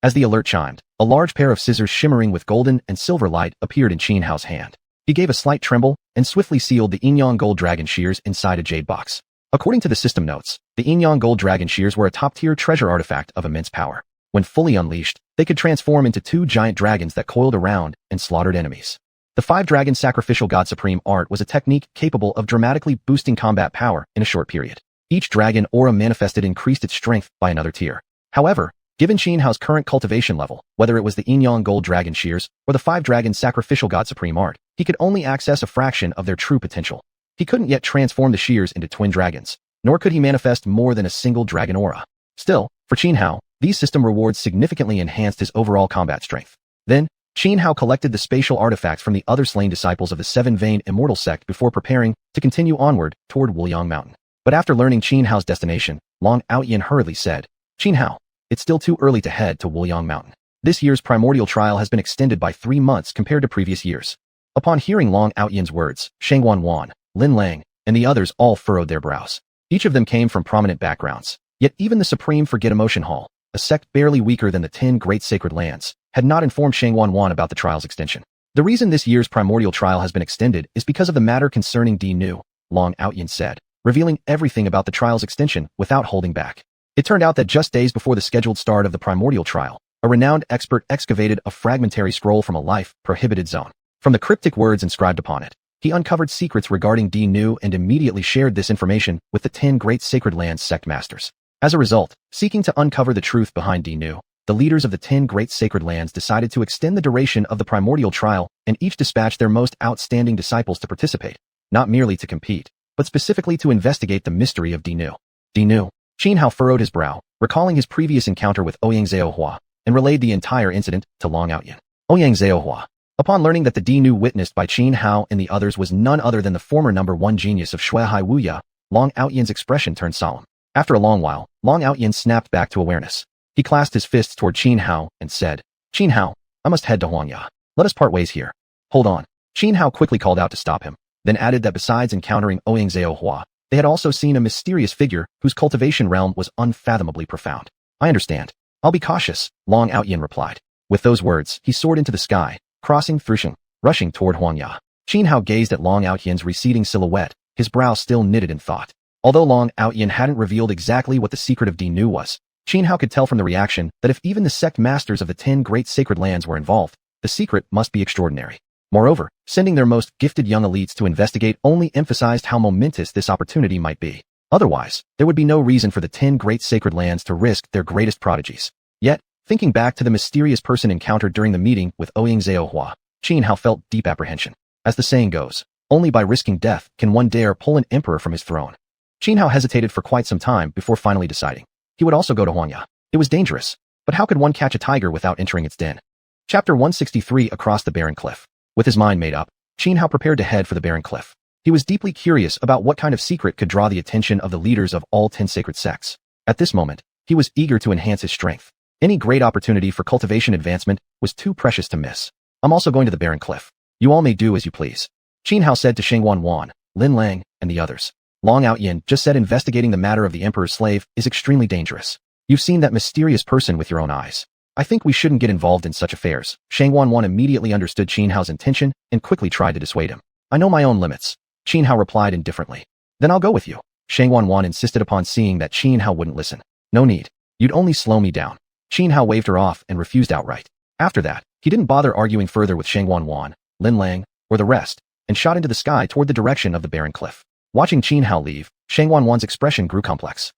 As the alert chimed, a large pair of scissors shimmering with golden and silver light appeared in Qin Hao's hand. He gave a slight tremble and swiftly sealed the Enyang Gold Dragon Shears inside a jade box. According to the system notes, the Enyang Gold Dragon Shears were a top-tier treasure artifact of immense power. When fully unleashed, they could transform into 2 giant dragons that coiled around and slaughtered enemies. The 5-dragon sacrificial god supreme art was a technique capable of dramatically boosting combat power in a short period. Each dragon aura manifested increased its strength by another tier. However, given Xianhao's current cultivation level, whether it was the Inyan gold dragon shears or the 5-dragon sacrificial god supreme art, he could only access a fraction of their true potential. He couldn't yet transform the shears into twin dragons, nor could he manifest more than a single dragon aura. Still, for Xianhao, these system rewards significantly enhanced his overall combat strength. Then, Xianhao collected the spatial artifacts from the other slain disciples of the Seven-Vein Immortal sect before preparing to continue onward toward Wuyang Mountain. But after learning Xianhao's destination, Long Outyin hurriedly said, "Xianhao, it's still too early to head to Wuyang Mountain. This year's primordial trial has been extended by 3 months compared to previous years." Upon hearing Long Outyin's words, xuanhuan, Lin Lang, and the others all furrowed their brows. Each of them came from prominent backgrounds. Yet even the Supreme Forget Emotion Hall, a sect barely weaker than the 10 Great Sacred Lands, had not informed xuanhuan about the trial's extension. The reason this year's primordial trial has been extended is because of the matter concerning Di Nu, Long Outyin said, revealing everything about the trial's extension without holding back. It turned out that just days before the scheduled start of the primordial trial, a renowned expert excavated a fragmentary scroll from a life-prohibited zone. From the cryptic words inscribed upon it, he uncovered secrets regarding Di Nu and immediately shared this information with the 10 Great Sacred Lands sect masters. As a result, seeking to uncover the truth behind Di Nu, the leaders of the 10 Great Sacred Lands decided to extend the duration of the primordial trial and each dispatched their most outstanding disciples to participate, not merely to compete, but specifically to investigate the mystery of Di Nu. Di Nu. Xianhao furrowed his brow, recalling his previous encounter with xiuxian, and relayed the entire incident to Long Outyin. Xiuxian. Upon learning that the Di Nu witnessed by Xianhao and the others was none other than the former number 1 genius of Xuanhuan, Long Outyin's expression turned solemn. After a long while, Long Outyin snapped back to awareness. He clasped his fists toward Xianhao and said, "Xianhao, I must head to Huangya. Let us part ways here." "Hold on." Xianhao quickly called out to stop him, then added that besides encountering xiuxian, they had also seen a mysterious figure whose cultivation realm was unfathomably profound. "I understand. I'll be cautious," Long Outyin replied. With those words, he soared into the sky, crossing through rushing toward Huangya. Xianhao gazed at Long Outyin's receding silhouette, his brow still knitted in thought. Although Long Outyin hadn't revealed exactly what the secret of Di Nu was, Xianhao could tell from the reaction that if even the sect masters of the 10 Great Sacred Lands were involved, the secret must be extraordinary. Moreover, sending their most gifted young elites to investigate only emphasized how momentous this opportunity might be. Otherwise, there would be no reason for the 10 Great Sacred Lands to risk their greatest prodigies. Yet, thinking back to the mysterious person encountered during the meeting with xiuxian, Xianhao felt deep apprehension. As the saying goes, only by risking death can one dare pull an emperor from his throne. Xianhao hesitated for quite some time before finally deciding. He would also go to Huangya. It was dangerous, but how could one catch a tiger without entering its den? Chapter 163 Across the Barren Cliff. With his mind made up, Xianhao prepared to head for the barren cliff. He was deeply curious about what kind of secret could draw the attention of the leaders of all 10 sacred sects. At this moment, he was eager to enhance his strength. Any great opportunity for cultivation advancement was too precious to miss. "I'm also going to the barren cliff. You all may do as you please," Xianhao said to xuanhuan, Lin Lang, and the others. Long Outyin just said investigating the matter of the emperor's slave is extremely dangerous. You've seen that mysterious person with your own eyes. I think we shouldn't get involved in such affairs. xuanhuan immediately understood Xianhao's intention and quickly tried to dissuade him. "I know my own limits," Xianhao replied indifferently. "Then I'll go with you." xuanhuan insisted upon seeing that Xianhao wouldn't listen. "No need. You'd only slow me down." Xianhao waved her off and refused outright. After that, he didn't bother arguing further with xuanhuan, Lin Lang, or the rest, and shot into the sky toward the direction of the barren cliff. Watching Xianhao leave, xuanhuan's expression grew complex.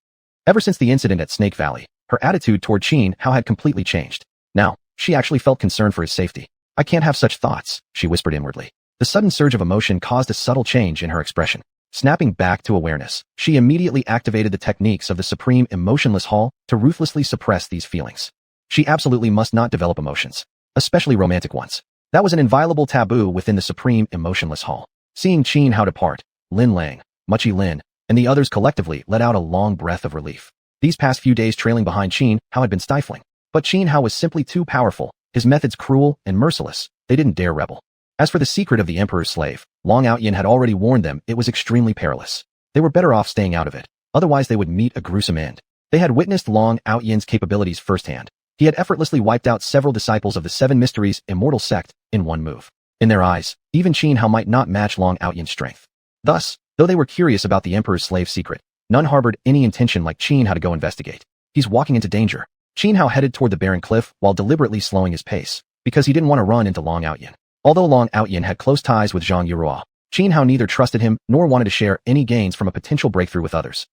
Ever since the incident at Snake Valley, her attitude toward Xianhao had completely changed. Now, she actually felt concern for his safety. "I can't have such thoughts," she whispered inwardly. The sudden surge of emotion caused a subtle change in her expression. Snapping back to awareness, she immediately activated the techniques of the Supreme Emotionless Hall to ruthlessly suppress these feelings. She absolutely must not develop emotions, especially romantic ones. That was an inviolable taboo within the Supreme Emotionless Hall. Seeing Xianhao depart, Lin Lang, Muchi Lin, and the others collectively let out a long breath of relief. These past few days trailing behind Xianhao had been stifling. But Xianhao was simply too powerful, his methods cruel and merciless. They didn't dare rebel. As for the secret of the emperor's slave, Long Outyin had already warned them it was extremely perilous. They were better off staying out of it, otherwise they would meet a gruesome end. They had witnessed Long Outyin's capabilities firsthand. He had effortlessly wiped out several disciples of the Seven Mysteries Immortal sect in one move. In their eyes, even Xianhao might not match Long Outyin's strength. Thus, though they were curious about the emperor's slave secret, none harbored any intention like Xianhao to go investigate. He's walking into danger. Xianhao headed toward the barren cliff while deliberately slowing his pace, because he didn't want to run into Long Outyin. Although Long Outyin had close ties with Zhang Yurua, Xianhao neither trusted him nor wanted to share any gains from a potential breakthrough with others.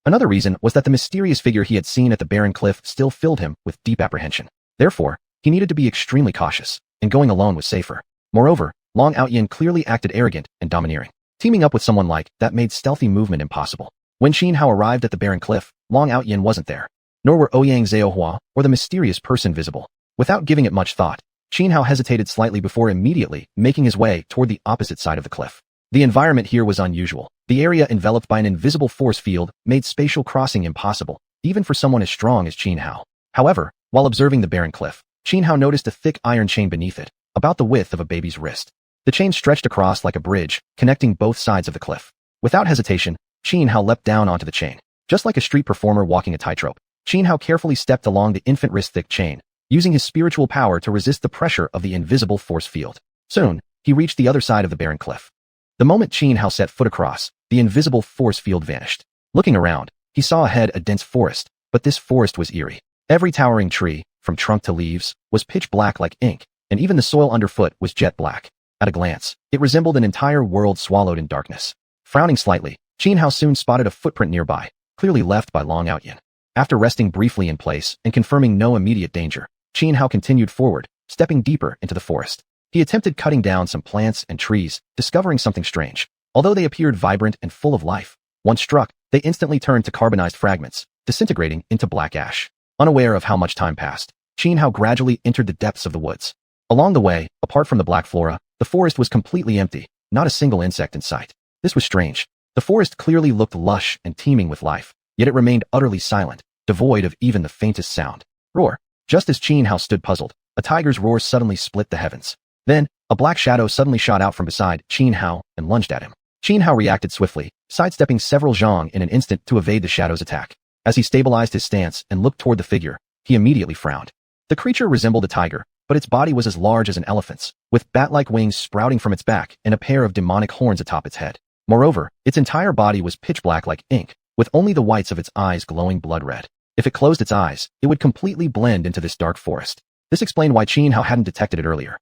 Another reason was that the mysterious figure he had seen at the barren cliff still filled him with deep apprehension. Therefore, he needed to be extremely cautious, and going alone was safer. Moreover, Long Outyin clearly acted arrogant and domineering. Teaming up with someone like that made stealthy movement impossible. When Xianhao arrived at the barren cliff, Long Outyin wasn't there, nor were Ouyang Xiaohua or the mysterious person visible. Without giving it much thought, Xianhao hesitated slightly before immediately making his way toward the opposite side of the cliff. The environment here was unusual. The area enveloped by an invisible force field made spatial crossing impossible, even for someone as strong as Xianhao. However, while observing the barren cliff, Xianhao noticed a thick iron chain beneath it, about the width of a baby's wrist. The chain stretched across like a bridge, connecting both sides of the cliff. Without hesitation, Xianhao leapt down onto the chain. Just like a street performer walking a tightrope, Xianhao carefully stepped along the infant wrist-thick chain, using his spiritual power to resist the pressure of the invisible force field. Soon, he reached the other side of the barren cliff. The moment Xianhao set foot across, the invisible force field vanished. Looking around, he saw ahead a dense forest, but this forest was eerie. Every towering tree, from trunk to leaves, was pitch black like ink, and even the soil underfoot was jet black. At a glance, it resembled an entire world swallowed in darkness. Frowning slightly, Xianhao soon spotted a footprint nearby, clearly left by Long Outyin. After resting briefly in place and confirming no immediate danger, Xianhao continued forward, stepping deeper into the forest. He attempted cutting down some plants and trees, discovering something strange. Although they appeared vibrant and full of life, once struck, they instantly turned to carbonized fragments, disintegrating into black ash. Unaware of how much time passed, Xianhao gradually entered the depths of the woods. Along the way, apart from the black flora, the forest was completely empty, not a single insect in sight. This was strange. The forest clearly looked lush and teeming with life, yet it remained utterly silent, devoid of even the faintest sound. Roar! Just as Xianhao stood puzzled, a tiger's roar suddenly split the heavens. Then, a black shadow suddenly shot out from beside Xianhao and lunged at him. Xianhao reacted swiftly, sidestepping several zhang in an instant to evade the shadow's attack. As he stabilized his stance and looked toward the figure, he immediately frowned. The creature resembled a tiger, but its body was as large as an elephant's, with bat-like wings sprouting from its back and a pair of demonic horns atop its head. Moreover, its entire body was pitch black like ink, with only the whites of its eyes glowing blood red. If it closed its eyes, it would completely blend into this dark forest. This explained why Xianhao hadn't detected it earlier.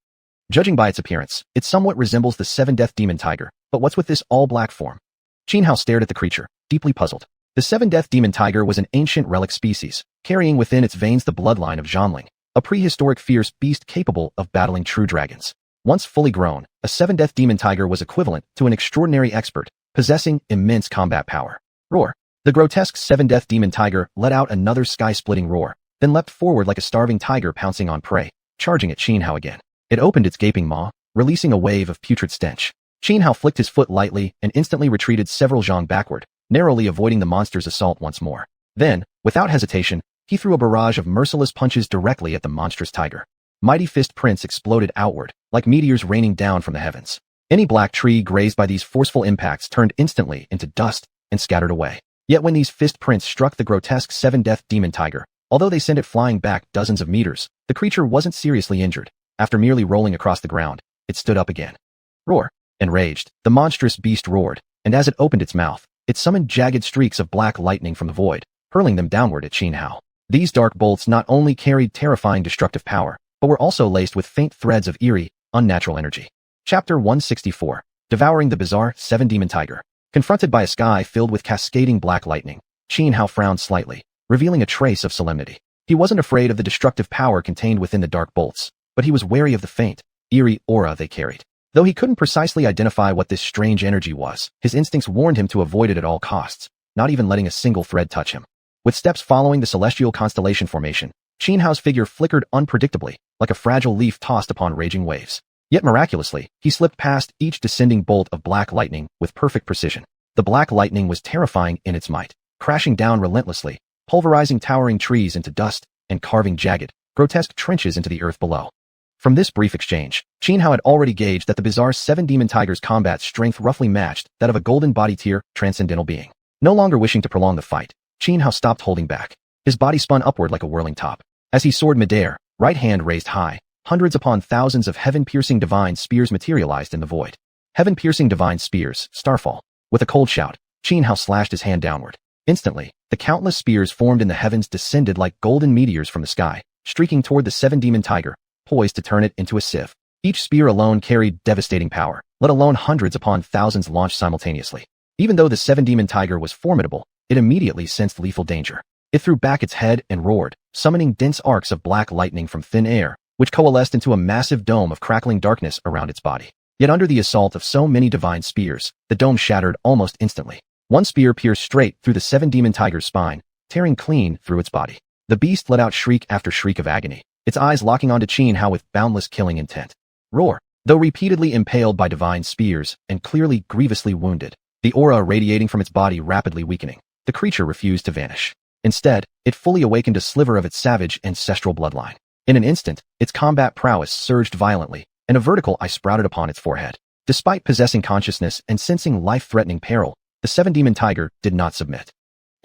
Judging by its appearance, it somewhat resembles the seven-death demon tiger, but what's with this all-black form? Xianhao stared at the creature, deeply puzzled. The seven-death demon tiger was an ancient relic species, carrying within its veins the bloodline of Zhanling, a prehistoric fierce beast capable of battling true dragons. Once fully grown, a seven-death demon tiger was equivalent to an extraordinary expert, possessing immense combat power. Roar! The grotesque seven-death demon tiger let out another sky-splitting roar, then leapt forward like a starving tiger pouncing on prey, charging at Xianhao again. It opened its gaping maw, releasing a wave of putrid stench. Xianhao flicked his foot lightly and instantly retreated several zhang backward, narrowly avoiding the monster's assault once more. Then, without hesitation, he threw a barrage of merciless punches directly at the monstrous tiger. Mighty fist prints exploded outward, like meteors raining down from the heavens. Any black tree grazed by these forceful impacts turned instantly into dust and scattered away. Yet when these fist prints struck the grotesque seven-death demon tiger, although they sent it flying back dozens of meters, the creature wasn't seriously injured. After merely rolling across the ground, it stood up again. Roar! Enraged, the monstrous beast roared, and as it opened its mouth, it summoned jagged streaks of black lightning from the void, hurling them downward at Xianhao. These dark bolts not only carried terrifying destructive power, but were also laced with faint threads of eerie, unnatural energy. Chapter 164. Devouring the Bizarre Seven Demon Tiger. Confronted by a sky filled with cascading black lightning, Xianhao frowned slightly, revealing a trace of solemnity. He wasn't afraid of the destructive power contained within the dark bolts, but he was wary of the faint, eerie aura they carried. Though he couldn't precisely identify what this strange energy was, his instincts warned him to avoid it at all costs, not even letting a single thread touch him. With steps following the celestial constellation formation, Xianhao's figure flickered unpredictably, like a fragile leaf tossed upon raging waves. Yet miraculously, he slipped past each descending bolt of black lightning with perfect precision. The black lightning was terrifying in its might, crashing down relentlessly, pulverizing towering trees into dust and carving jagged, grotesque trenches into the earth below. From this brief exchange, Xianhao had already gauged that the bizarre seven demon tiger's combat strength roughly matched that of a golden body tier transcendental being. No longer wishing to prolong the fight, Xianhao stopped holding back. His body spun upward like a whirling top. As he soared midair, right hand raised high, hundreds upon thousands of heaven-piercing divine spears materialized in the void. Heaven-piercing divine spears, Starfall. With a cold shout, Xianhao slashed his hand downward. Instantly, the countless spears formed in the heavens descended like golden meteors from the sky, streaking toward the seven demon tiger, poised to turn it into a sieve. Each spear alone carried devastating power, let alone hundreds upon thousands launched simultaneously. Even though the seven-demon tiger was formidable, it immediately sensed lethal danger. It threw back its head and roared, summoning dense arcs of black lightning from thin air, which coalesced into a massive dome of crackling darkness around its body. Yet under the assault of so many divine spears, the dome shattered almost instantly. One spear pierced straight through the seven-demon tiger's spine, tearing clean through its body. The beast let out shriek after shriek of agony, its eyes locking onto Xianhao with boundless killing intent. Roar! Though repeatedly impaled by divine spears and clearly grievously wounded, the aura radiating from its body rapidly weakening, the creature refused to vanish. Instead, it fully awakened a sliver of its savage ancestral bloodline. In an instant, its combat prowess surged violently, and a vertical eye sprouted upon its forehead. Despite possessing consciousness and sensing life-threatening peril, the seven-demon tiger did not submit.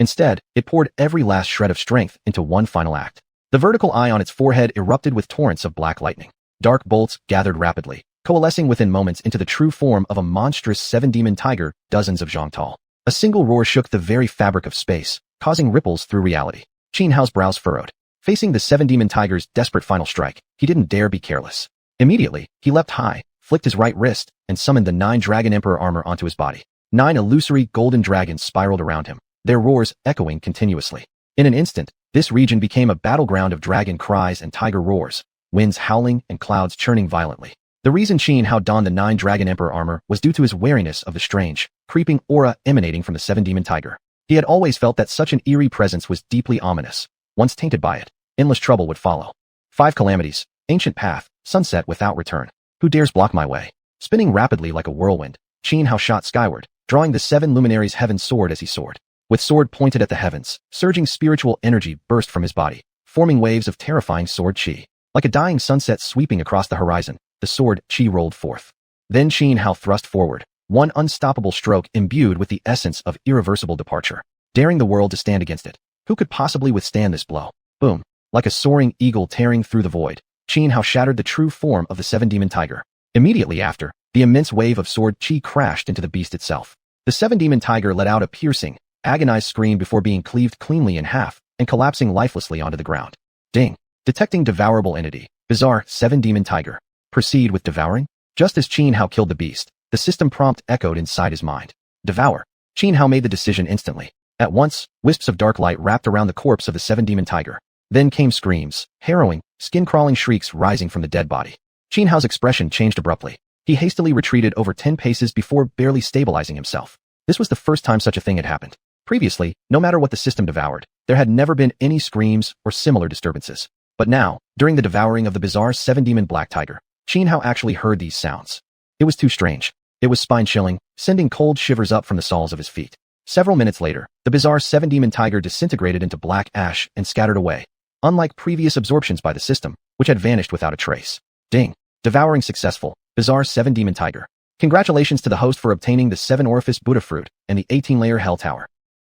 Instead, it poured every last shred of strength into one final act. The vertical eye on its forehead erupted with torrents of black lightning. Dark bolts gathered rapidly, coalescing within moments into the true form of a monstrous seven-demon tiger dozens of zhang tall. A single roar shook the very fabric of space, causing ripples through reality. Xianhao's brows furrowed. Facing the seven-demon tiger's desperate final strike, he didn't dare be careless. Immediately, he leapt high, flicked his right wrist, and summoned the 9 Dragon Emperor armor onto his body. 9 illusory golden dragons spiraled around him, their roars echoing continuously. In an instant, this region became a battleground of dragon cries and tiger roars, winds howling and clouds churning violently. The reason Xianhao donned the 9 Dragon Emperor armor was due to his wariness of the strange, creeping aura emanating from the seven-demon tiger. He had always felt that such an eerie presence was deeply ominous. Once tainted by it, endless trouble would follow. 5 calamities, ancient path, sunset without return. Who dares block my way? Spinning rapidly like a whirlwind, Xianhao shot skyward, drawing the 7 luminaries' heaven sword as he soared. With sword pointed at the heavens, surging spiritual energy burst from his body, forming waves of terrifying sword chi. Like a dying sunset sweeping across the horizon, the sword chi rolled forth. Then Xianhao thrust forward, one unstoppable stroke imbued with the essence of irreversible departure, daring the world to stand against it. Who could possibly withstand this blow? Boom! Like a soaring eagle tearing through the void, Xianhao shattered the true form of the seven-demon tiger. Immediately after, the immense wave of sword chi crashed into the beast itself. The seven-demon tiger let out a piercing, agonized scream before being cleaved cleanly in half and collapsing lifelessly onto the ground. Ding! Detecting devourable entity. Bizarre seven-demon tiger. Proceed with devouring? Just as Xianhao killed the beast, the system prompt echoed inside his mind. Devour. Xianhao made the decision instantly. At once, wisps of dark light wrapped around the corpse of the seven-demon tiger. Then came screams, harrowing, skin-crawling shrieks rising from the dead body. Xianhao's expression changed abruptly. He hastily retreated over 10 paces before barely stabilizing himself. This was the first time such a thing had happened. Previously, no matter what the system devoured, there had never been any screams or similar disturbances. But now, during the devouring of the bizarre seven-demon black tiger, Xianhao actually heard these sounds. It was too strange. It was spine-chilling, sending cold shivers up from the soles of his feet. Several minutes later, the bizarre seven-demon tiger disintegrated into black ash and scattered away, unlike previous absorptions by the system, which had vanished without a trace. Ding! Devouring successful. Bizarre seven-demon tiger. Congratulations to the host for obtaining the 7-orifice Buddha fruit and the 18-layer hell tower.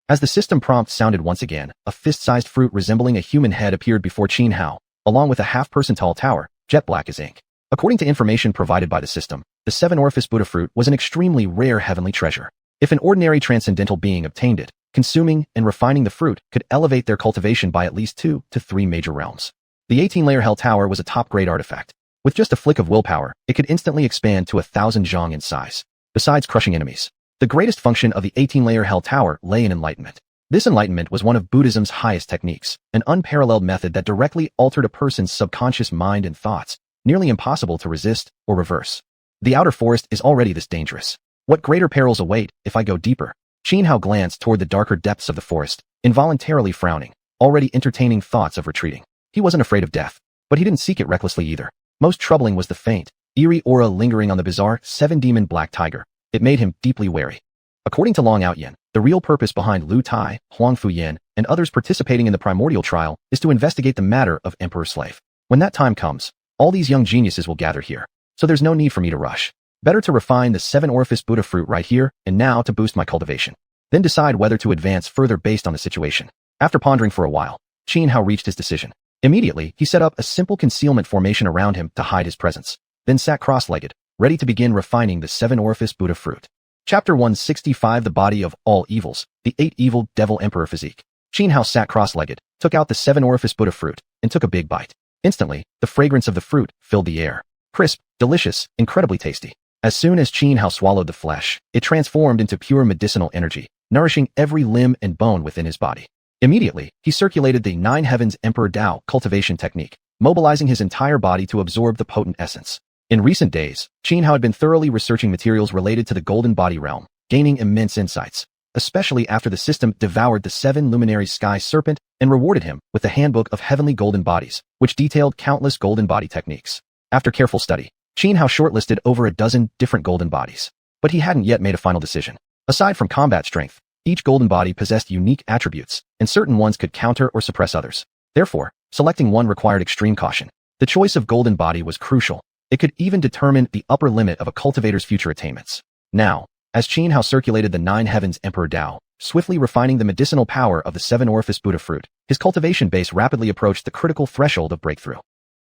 As the system prompt sounded once again, a fist-sized fruit resembling a human head appeared before Xianhao, along with a half-person tall tower, jet black as ink. According to information provided by the system, the 7-orifice Buddha fruit was an extremely rare heavenly treasure. If an ordinary transcendental being obtained it, consuming and refining the fruit could elevate their cultivation by at least 2 to 3 major realms. The 18-layer hell tower was a top-grade artifact. With just a flick of willpower, it could instantly expand to 1,000 zhang in size. Besides crushing enemies, the greatest function of the 18-layer hell tower lay in enlightenment. This enlightenment was one of Buddhism's highest techniques, an unparalleled method that directly altered a person's subconscious mind and thoughts, nearly impossible to resist or reverse. The outer forest is already this dangerous. What greater perils await if I go deeper? Xianhao glanced toward the darker depths of the forest, involuntarily frowning, already entertaining thoughts of retreating. He wasn't afraid of death, but he didn't seek it recklessly either. Most troubling was the faint, eerie aura lingering on the bizarre seven-demon black tiger. It made him deeply wary. According to Long Outyen, the real purpose behind Lu Tai, Huang Fuyan, and others participating in the primordial trial is to investigate the matter of Emperor Slave. When that time comes, all these young geniuses will gather here, so there's no need for me to rush. Better to refine the 7-orifice Buddha fruit right here and now to boost my cultivation. Then decide whether to advance further based on the situation. After pondering for a while, Xianhao reached his decision. Immediately, he set up a simple concealment formation around him to hide his presence, then sat cross-legged, ready to begin refining the 7-orifice Buddha fruit. Chapter 165 The Body of All Evils, the 8-Evil Devil Emperor Physique. Xianhao sat cross-legged, took out the 7-orifice Buddha fruit, and took a big bite. Instantly, the fragrance of the fruit filled the air. Crisp, delicious, incredibly tasty. As soon as Xianhao swallowed the flesh, it transformed into pure medicinal energy, nourishing every limb and bone within his body. Immediately, he circulated the Nine Heavens Emperor Dao cultivation technique, mobilizing his entire body to absorb the potent essence. In recent days, Xianhao had been thoroughly researching materials related to the golden body realm, gaining immense insights, especially after the system devoured the 7 luminary sky serpent and rewarded him with the Handbook of Heavenly Golden Bodies, which detailed countless golden body techniques. After careful study, Xianhao shortlisted over a dozen different golden bodies, but he hadn't yet made a final decision. Aside from combat strength, each golden body possessed unique attributes, and certain ones could counter or suppress others. Therefore, selecting one required extreme caution. The choice of golden body was crucial. It could even determine the upper limit of a cultivator's future attainments. Now, as Xianhao circulated the Nine Heavens Emperor Dao, swiftly refining the medicinal power of the 7-orifice Buddha fruit, his cultivation base rapidly approached the critical threshold of breakthrough.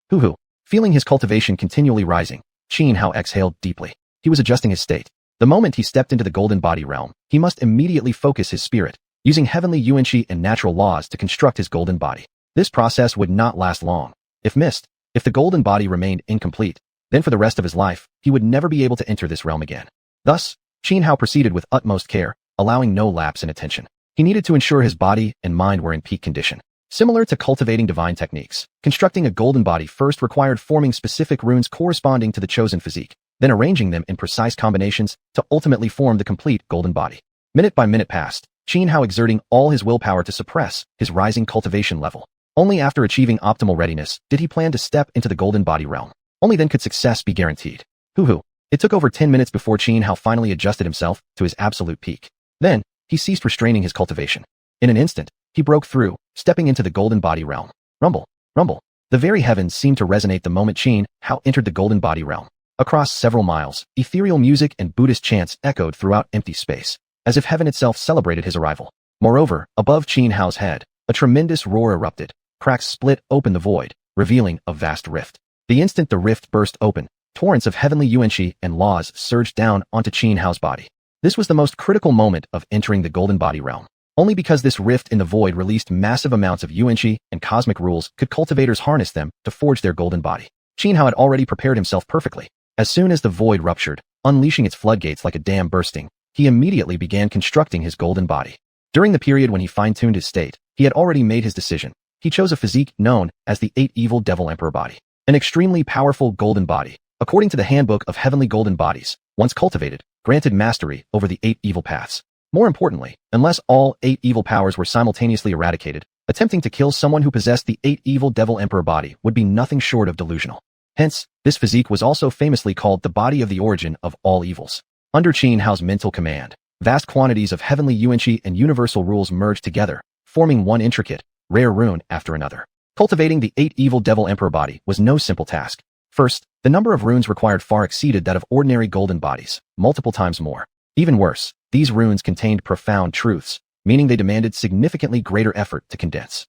Hoo-hoo. Feeling his cultivation continually rising, Xianhao exhaled deeply. He was adjusting his state. The moment he stepped into the golden body realm, he must immediately focus his spirit, using heavenly yuanxi and natural laws to construct his golden body. This process would not last long. If the golden body remained incomplete, then for the rest of his life, he would never be able to enter this realm again. Thus, Xianhao proceeded with utmost care, allowing no lapse in attention. He needed to ensure his body and mind were in peak condition. Similar to cultivating divine techniques, constructing a golden body first required forming specific runes corresponding to the chosen physique, then arranging them in precise combinations to ultimately form the complete golden body. Minute by minute passed, Xianhao exerting all his willpower to suppress his rising cultivation level. Only after achieving optimal readiness did he plan to step into the golden body realm. Only then could success be guaranteed. Hoo-hoo. It took over 10 minutes before Xianhao finally adjusted himself to his absolute peak. Then, he ceased restraining his cultivation. In an instant, he broke through, stepping into the golden body realm. Rumble, rumble. The very heavens seemed to resonate the moment Xianhao entered the golden body realm. Across several miles, ethereal music and Buddhist chants echoed throughout empty space, as if heaven itself celebrated his arrival. Moreover, above Xianhao's head, a tremendous roar erupted. Cracks split open the void, revealing a vast rift. The instant the rift burst open, torrents of heavenly yuanxi and laws surged down onto Xianhao's body. This was the most critical moment of entering the golden body realm. Only because this rift in the void released massive amounts of yuanxi and cosmic rules could cultivators harness them to forge their golden body. Xianhao had already prepared himself perfectly. As soon as the void ruptured, unleashing its floodgates like a dam bursting, he immediately began constructing his golden body. During the period when he fine-tuned his state, he had already made his decision. He chose a physique known as the 8 Evil Devil Emperor body. An extremely powerful golden body, according to the Handbook of Heavenly Golden Bodies, once cultivated, granted mastery over the 8 evil paths. More importantly, unless all 8 evil powers were simultaneously eradicated, attempting to kill someone who possessed the 8 Evil Devil Emperor body would be nothing short of delusional. Hence, this physique was also famously called the body of the origin of all evils. Under Xianhao's mental command, vast quantities of heavenly yuanxi and universal rules merged together, forming one intricate, rare rune after another. Cultivating the 8 Evil Devil Emperor body was no simple task. First, the number of runes required far exceeded that of ordinary golden bodies, multiple times more. Even worse, these runes contained profound truths, meaning they demanded significantly greater effort to condense.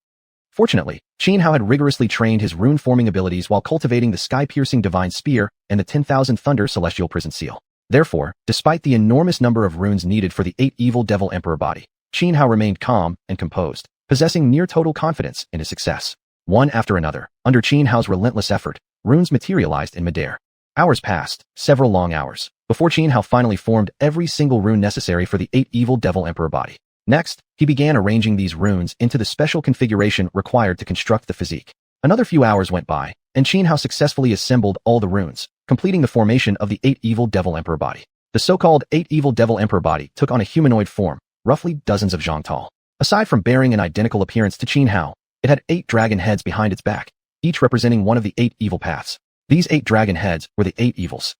Fortunately, Xianhao had rigorously trained his rune-forming abilities while cultivating the sky-piercing divine spear and the 10,000 thunder celestial prison seal. Therefore, despite the enormous number of runes needed for the 8 Evil Devil Emperor body, Xianhao remained calm and composed, possessing near total confidence in his success. One after another, under Xianhao's relentless effort, runes materialized in midair. Hours passed, several long hours, before Xianhao finally formed every single rune necessary for the 8 Evil Devil Emperor body. Next, he began arranging these runes into the special configuration required to construct the physique. Another few hours went by, and Xianhao successfully assembled all the runes, completing the formation of the 8 Evil Devil Emperor body. The so-called 8 Evil Devil Emperor body took on a humanoid form, roughly dozens of zhang tall. Aside from bearing an identical appearance to Xianhao, it had 8 dragon heads behind its back, each representing one of the 8 evil paths. These 8 dragon heads were the 8 evils.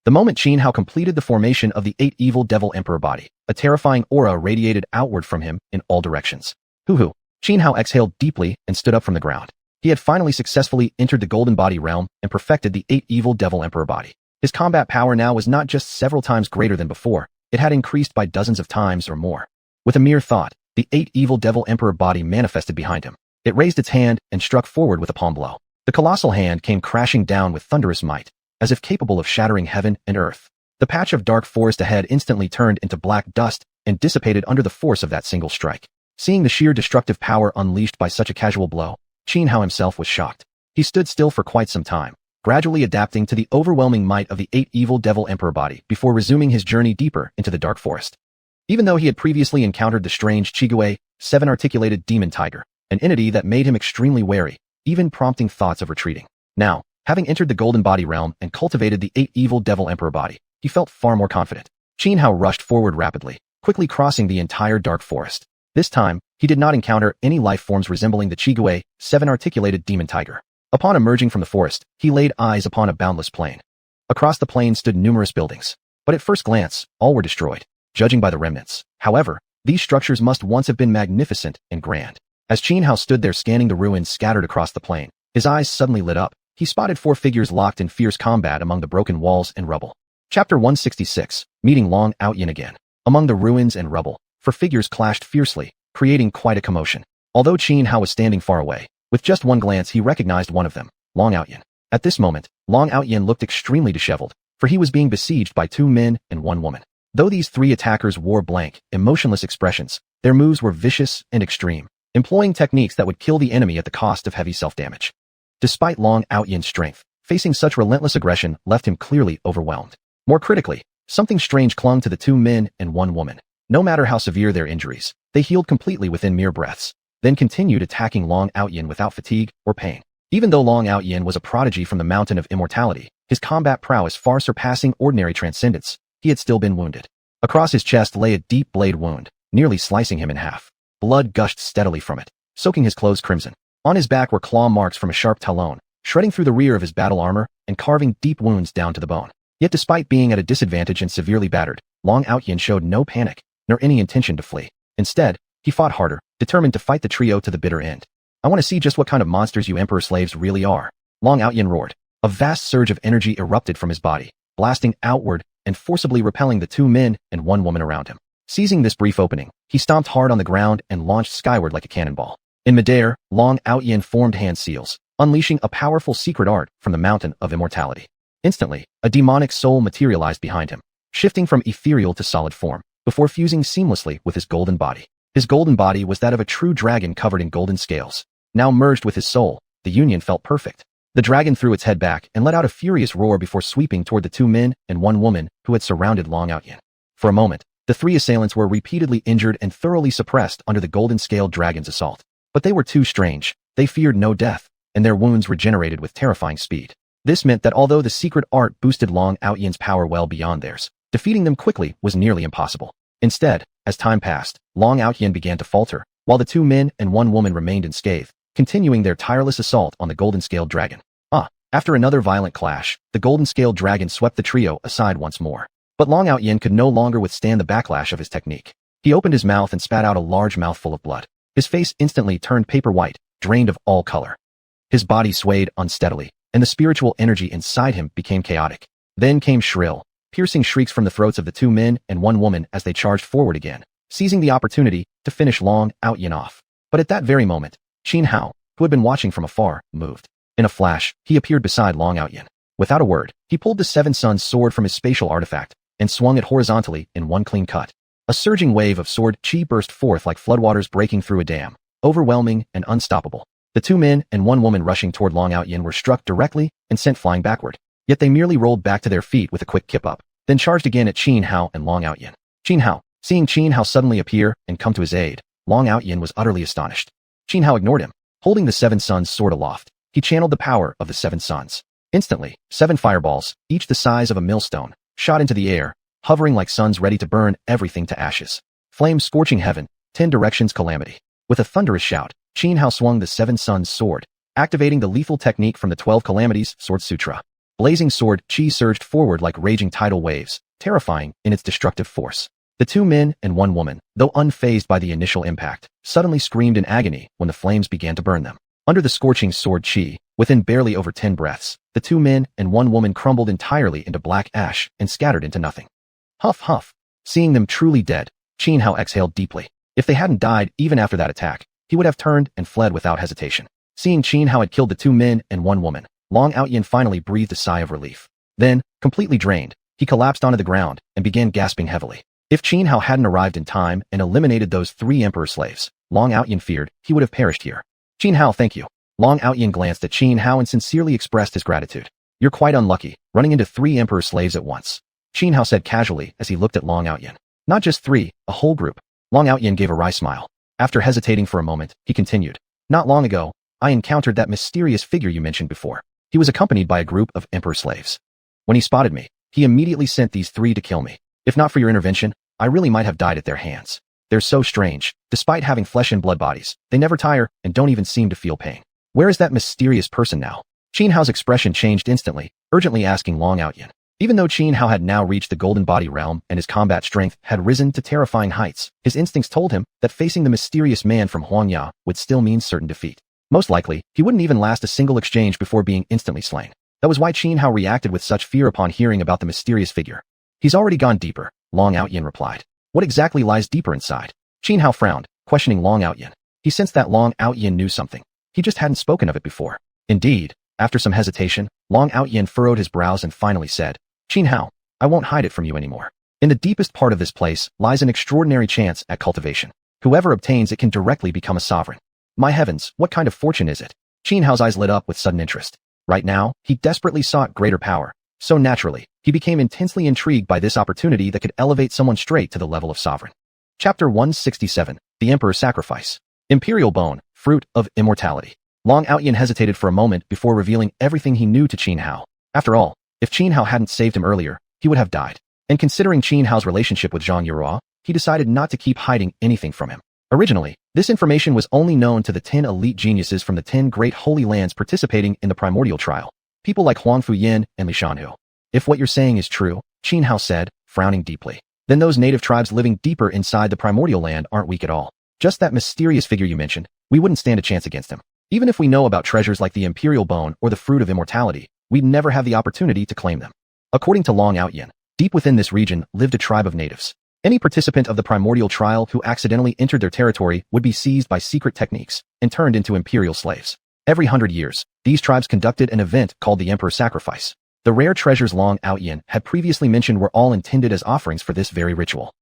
The moment Xianhao completed the formation of the 8 Evil Devil Emperor body, a terrifying aura radiated outward from him in all directions. Hoo-hoo. Xianhao exhaled deeply and stood up from the ground. He had finally successfully entered the golden body realm and perfected the 8 Evil Devil Emperor body. His combat power now was not just several times greater than before, it had increased by dozens of times or more. With a mere thought, the 8 Evil Devil Emperor body manifested behind him. It raised its hand and struck forward with a palm blow. The colossal hand came crashing down with thunderous might, as if capable of shattering heaven and earth. The patch of dark forest ahead instantly turned into black dust and dissipated under the force of that single strike. Seeing the sheer destructive power unleashed by such a casual blow, Xianhao himself was shocked. He stood still for quite some time, gradually adapting to the overwhelming might of the 8 evil devil emperor body before resuming his journey deeper into the dark forest. Even though he had previously encountered the strange Qigui, 7-articulated demon tiger, an entity that made him extremely wary, even prompting thoughts of retreating. Now, having entered the golden body realm and cultivated the 8 evil devil emperor body, he felt far more confident. Xianhao rushed forward rapidly, quickly crossing the entire dark forest. This time, he did not encounter any life forms resembling the Qigui, 7-articulated demon tiger. Upon emerging from the forest, he laid eyes upon a boundless plain. Across the plain stood numerous buildings, but at first glance, all were destroyed, judging by the remnants. However, these structures must once have been magnificent and grand. As Xianhao stood there scanning the ruins scattered across the plain, his eyes suddenly lit up. He spotted 4 figures locked in fierce combat among the broken walls and rubble. Chapter 166, Meeting Long Outyin again. Among the ruins and rubble, 4 figures clashed fiercely, creating quite a commotion. Although Xianhao was standing far away, with just one glance he recognized one of them, Long Outyin. At this moment, Long Outyin looked extremely disheveled, for he was being besieged by 2 men and 1 woman. Though these 3 attackers wore blank, emotionless expressions, their moves were vicious and extreme, employing techniques that would kill the enemy at the cost of heavy self-damage. Despite Long Outyin's strength, facing such relentless aggression left him clearly overwhelmed. More critically, something strange clung to the 2 men and 1 woman. No matter how severe their injuries, they healed completely within mere breaths, then continued attacking Long Outyin without fatigue or pain. Even though Long Outyin was a prodigy from the mountain of immortality, his combat prowess far surpassing ordinary transcendence, he had still been wounded. Across his chest lay a deep blade wound, nearly slicing him in half. Blood gushed steadily from it, soaking his clothes crimson. On his back were claw marks from a sharp talon, shredding through the rear of his battle armor and carving deep wounds down to the bone. Yet despite being at a disadvantage and severely battered, Long Outyin showed no panic, nor any intention to flee. Instead, he fought harder, determined to fight the trio to the bitter end. I want to see just what kind of monsters you Emperor slaves really are. Long Outyin roared. A vast surge of energy erupted from his body, blasting outward and forcibly repelling the 2 men and 1 woman around him. Seizing this brief opening, he stomped hard on the ground and launched skyward like a cannonball. In midair, Long Outyin formed hand seals, unleashing a powerful secret art from the mountain of immortality. Instantly, a demonic soul materialized behind him, shifting from ethereal to solid form, before fusing seamlessly with his golden body. His golden body was that of a true dragon covered in golden scales. Now merged with his soul, the union felt perfect. The dragon threw its head back and let out a furious roar before sweeping toward the 2 men and 1 woman who had surrounded Long Outyin. For a moment, the 3 assailants were repeatedly injured and thoroughly suppressed under the golden-scaled dragon's assault. But they were too strange. They feared no death, and their wounds regenerated with terrifying speed. This meant that although the secret art boosted Long Outyin's power well beyond theirs, defeating them quickly was nearly impossible. Instead, as time passed, Long Outyin began to falter, while the 2 men and 1 woman remained unscathed, continuing their tireless assault on the golden-scaled dragon. After another violent clash, the golden-scaled dragon swept the trio aside once more. But Long Outyin could no longer withstand the backlash of his technique. He opened his mouth and spat out a large mouthful of blood. His face instantly turned paper white, drained of all color. His body swayed unsteadily, and the spiritual energy inside him became chaotic. Then came shrill, piercing shrieks from the throats of the 2 men and 1 woman as they charged forward again, seizing the opportunity to finish Long Outyin off. But at that very moment, Xianhao, who had been watching from afar, moved. In a flash, he appeared beside Long Outyin. Without a word, he pulled the 7 Suns sword from his spatial artifact and swung it horizontally in one clean cut. A surging wave of sword chi burst forth like floodwaters breaking through a dam, overwhelming and unstoppable. The 2 men and 1 woman rushing toward Long Outyin were struck directly and sent flying backward. Yet they merely rolled back to their feet with a quick kip up, then charged again at Xianhao and Long Outyin. Seeing Xianhao suddenly appear and come to his aid, Long Outyin was utterly astonished. Xianhao ignored him. Holding the 7 Suns sword aloft, he channeled the power of the 7 Suns. Instantly, 7 fireballs, each the size of a millstone, shot into the air, hovering like suns ready to burn everything to ashes. Flames scorching heaven, 10 directions calamity. With a thunderous shout, Xianhao swung the 7 Suns sword, activating the lethal technique from the 12 Calamities Sword Sutra. Blazing sword chi surged forward like raging tidal waves, terrifying in its destructive force. The 2 men and 1 woman, though unfazed by the initial impact, suddenly screamed in agony when the flames began to burn them. Under the scorching sword chi, within barely over 10 breaths, the 2 men and 1 woman crumbled entirely into black ash and scattered into nothing. Huff huff. Seeing them truly dead, Xianhao exhaled deeply. If they hadn't died even after that attack, he would have turned and fled without hesitation. Seeing Xianhao had killed the 2 men and 1 woman, Long Outyin finally breathed a sigh of relief. Then, completely drained, he collapsed onto the ground and began gasping heavily. If Xianhao hadn't arrived in time and eliminated those 3 emperor slaves, Long Outyin feared he would have perished here. Xianhao, thank you. Long Outyin glanced at Xianhao and sincerely expressed his gratitude. You're quite unlucky, running into 3 emperor slaves at once. Xianhao said casually as he looked at Long Outyin. Not just 3, a whole group. Long Outyin gave a wry smile. After hesitating for a moment, he continued. Not long ago, I encountered that mysterious figure you mentioned before. He was accompanied by a group of emperor slaves. When he spotted me, he immediately sent these 3 to kill me. If not for your intervention, I really might have died at their hands. They're so strange. Despite having flesh and blood bodies, they never tire and don't even seem to feel pain. Where is that mysterious person now? Xianhao's expression changed instantly, urgently asking Long Outyin. Even though Xianhao had now reached the golden body realm and his combat strength had risen to terrifying heights, his instincts told him that facing the mysterious man from Xuanhua would still mean certain defeat. Most likely, he wouldn't even last a single exchange before being instantly slain. That was why Xianhao reacted with such fear upon hearing about the mysterious figure. He's already gone deeper, Long Outyin replied. What exactly lies deeper inside? Xianhao frowned, questioning Long Outyin. He sensed that Long Outyin knew something. He just hadn't spoken of it before. Indeed, after some hesitation, Long Outyin furrowed his brows and finally said, Xianhao, I won't hide it from you anymore. In the deepest part of this place lies an extraordinary chance at cultivation. Whoever obtains it can directly become a sovereign. My heavens, what kind of fortune is it? Xianhao's eyes lit up with sudden interest. Right now, he desperately sought greater power. So naturally, he became intensely intrigued by this opportunity that could elevate someone straight to the level of sovereign. Chapter 167, The Emperor's Sacrifice. Imperial Bone, Fruit of Immortality. Long Outyin hesitated for a moment before revealing everything he knew to Xianhao. After all, if Xianhao hadn't saved him earlier, he would have died. And considering Xianhao's relationship with xuanhuan, he decided not to keep hiding anything from him. Originally, this information was only known to the 10 elite geniuses from the 10 great holy lands participating in the primordial trial. People like Huang Fuyin and Li Shanhu. If what you're saying is true, Xianhao said, frowning deeply, then those native tribes living deeper inside the primordial land aren't weak at all. Just that mysterious figure you mentioned, we wouldn't stand a chance against him. Even if we know about treasures like the Imperial Bone or the Fruit of Immortality, we'd never have the opportunity to claim them. According to Long Outyin, deep within this region lived a tribe of natives. Any participant of the primordial trial who accidentally entered their territory would be seized by secret techniques and turned into imperial slaves. Every 100 years, these tribes conducted an event called the Emperor's Sacrifice. The rare treasures Long Outyin had previously mentioned were all intended as offerings for this very ritual.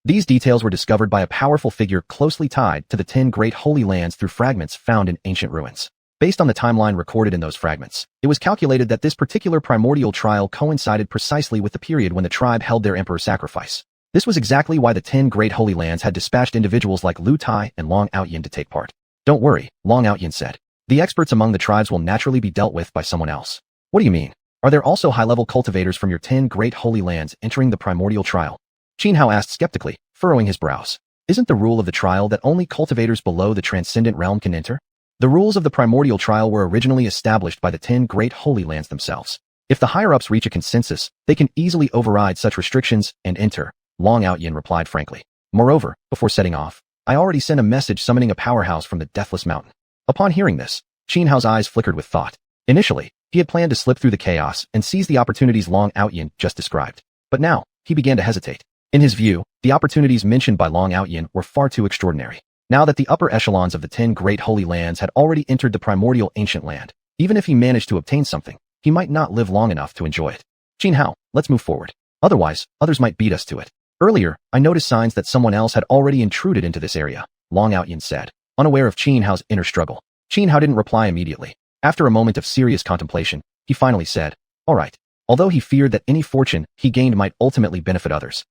These details were discovered by a powerful figure closely tied to the 10 great holy lands through fragments found in ancient ruins. Based on the timeline recorded in those fragments, it was calculated that this particular primordial trial coincided precisely with the period when the tribe held their Emperor's Sacrifice. This was exactly why the 10 great holy lands had dispatched individuals like Lu Tai and Long Outyin to take part. Don't worry, Long Outyin said. The experts among the tribes will naturally be dealt with by someone else. What do you mean? Are there also high-level cultivators from your 10 great holy lands entering the primordial trial? Xianhao asked skeptically, furrowing his brows. Isn't the rule of the trial that only cultivators below the transcendent realm can enter? The rules of the primordial trial were originally established by the 10 great holy lands themselves. If the higher-ups reach a consensus, they can easily override such restrictions and enter, Long Outyin replied frankly. Moreover, before setting off, I already sent a message summoning a powerhouse from the Deathless Mountain. Upon hearing this, Xianhao's eyes flickered with thought. Initially, he had planned to slip through the chaos and seize the opportunities Long Outyin just described. But now, he began to hesitate. In his view, the opportunities mentioned by Long Outyin were far too extraordinary. Now that the upper echelons of the 10 great holy lands had already entered the primordial ancient land, even if he managed to obtain something, he might not live long enough to enjoy it. Xianhao, let's move forward. Otherwise, others might beat us to it. Earlier, I noticed signs that someone else had already intruded into this area, Long Outyin said, unaware of Xianhao's inner struggle. Xianhao didn't reply immediately. After a moment of serious contemplation, he finally said, all right. Although he feared that any fortune he gained might ultimately benefit others,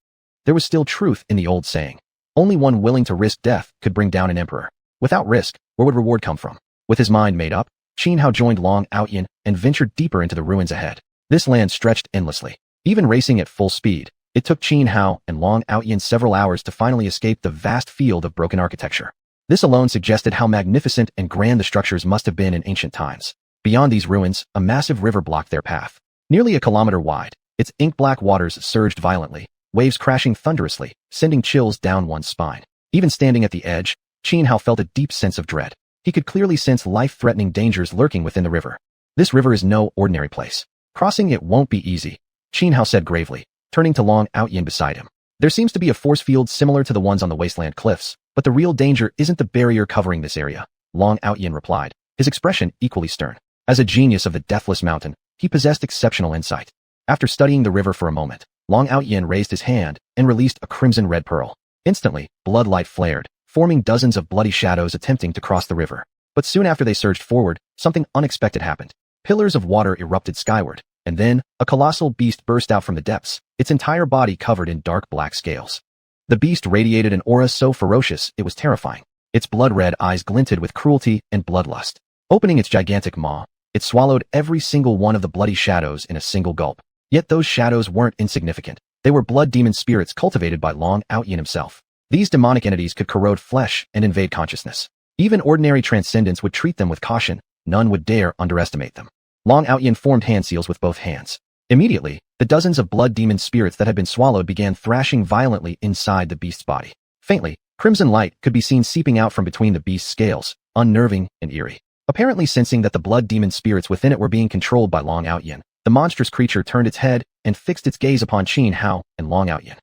there was still truth in the old saying. Only one willing to risk death could bring down an emperor. Without risk, where would reward come from? With his mind made up, Xianhao joined Long Outyin and ventured deeper into the ruins ahead. This land stretched endlessly. Even racing at full speed, it took Xianhao and Long Outyin several hours to finally escape the vast field of broken architecture. This alone suggested how magnificent and grand the structures must have been in ancient times. Beyond these ruins, a massive river blocked their path. Nearly a kilometer wide, its ink-black waters surged violently, waves crashing thunderously, sending chills down one's spine. Even standing at the edge, Xianhao felt a deep sense of dread. He could clearly sense life-threatening dangers lurking within the river. This river is no ordinary place. Crossing it won't be easy, Xianhao said gravely, turning to Long Outyin beside him. There seems to be a force field similar to the ones on the wasteland cliffs, but the real danger isn't the barrier covering this area, Long Outyin replied, his expression equally stern. As a genius of the Deathless Mountain, he possessed exceptional insight. After studying the river for a moment, Long Outyin raised his hand and released a crimson-red pearl. Instantly, bloodlight flared, forming dozens of bloody shadows attempting to cross the river. But soon after they surged forward, something unexpected happened. Pillars of water erupted skyward, And then, a colossal beast burst out from the depths, its entire body covered in dark black scales. The beast radiated an aura so ferocious it was terrifying. Its blood-red eyes glinted with cruelty and bloodlust. Opening its gigantic maw, it swallowed every single one of the bloody shadows in a single gulp. Yet those shadows weren't insignificant. They were blood demon spirits cultivated by Long Xiuxian himself. These demonic entities could corrode flesh and invade consciousness. Even ordinary transcendents would treat them with caution. None would dare underestimate them. Long Xiuxian formed hand seals with both hands. Immediately, the dozens of blood demon spirits that had been swallowed began thrashing violently inside the beast's body. Faintly, crimson light could be seen seeping out from between the beast's scales, unnerving and eerie. Apparently sensing that the blood demon spirits within it were being controlled by Long Xiuxian, the monstrous creature turned its head and fixed its gaze upon Xuanhuan and Long Xiuxian.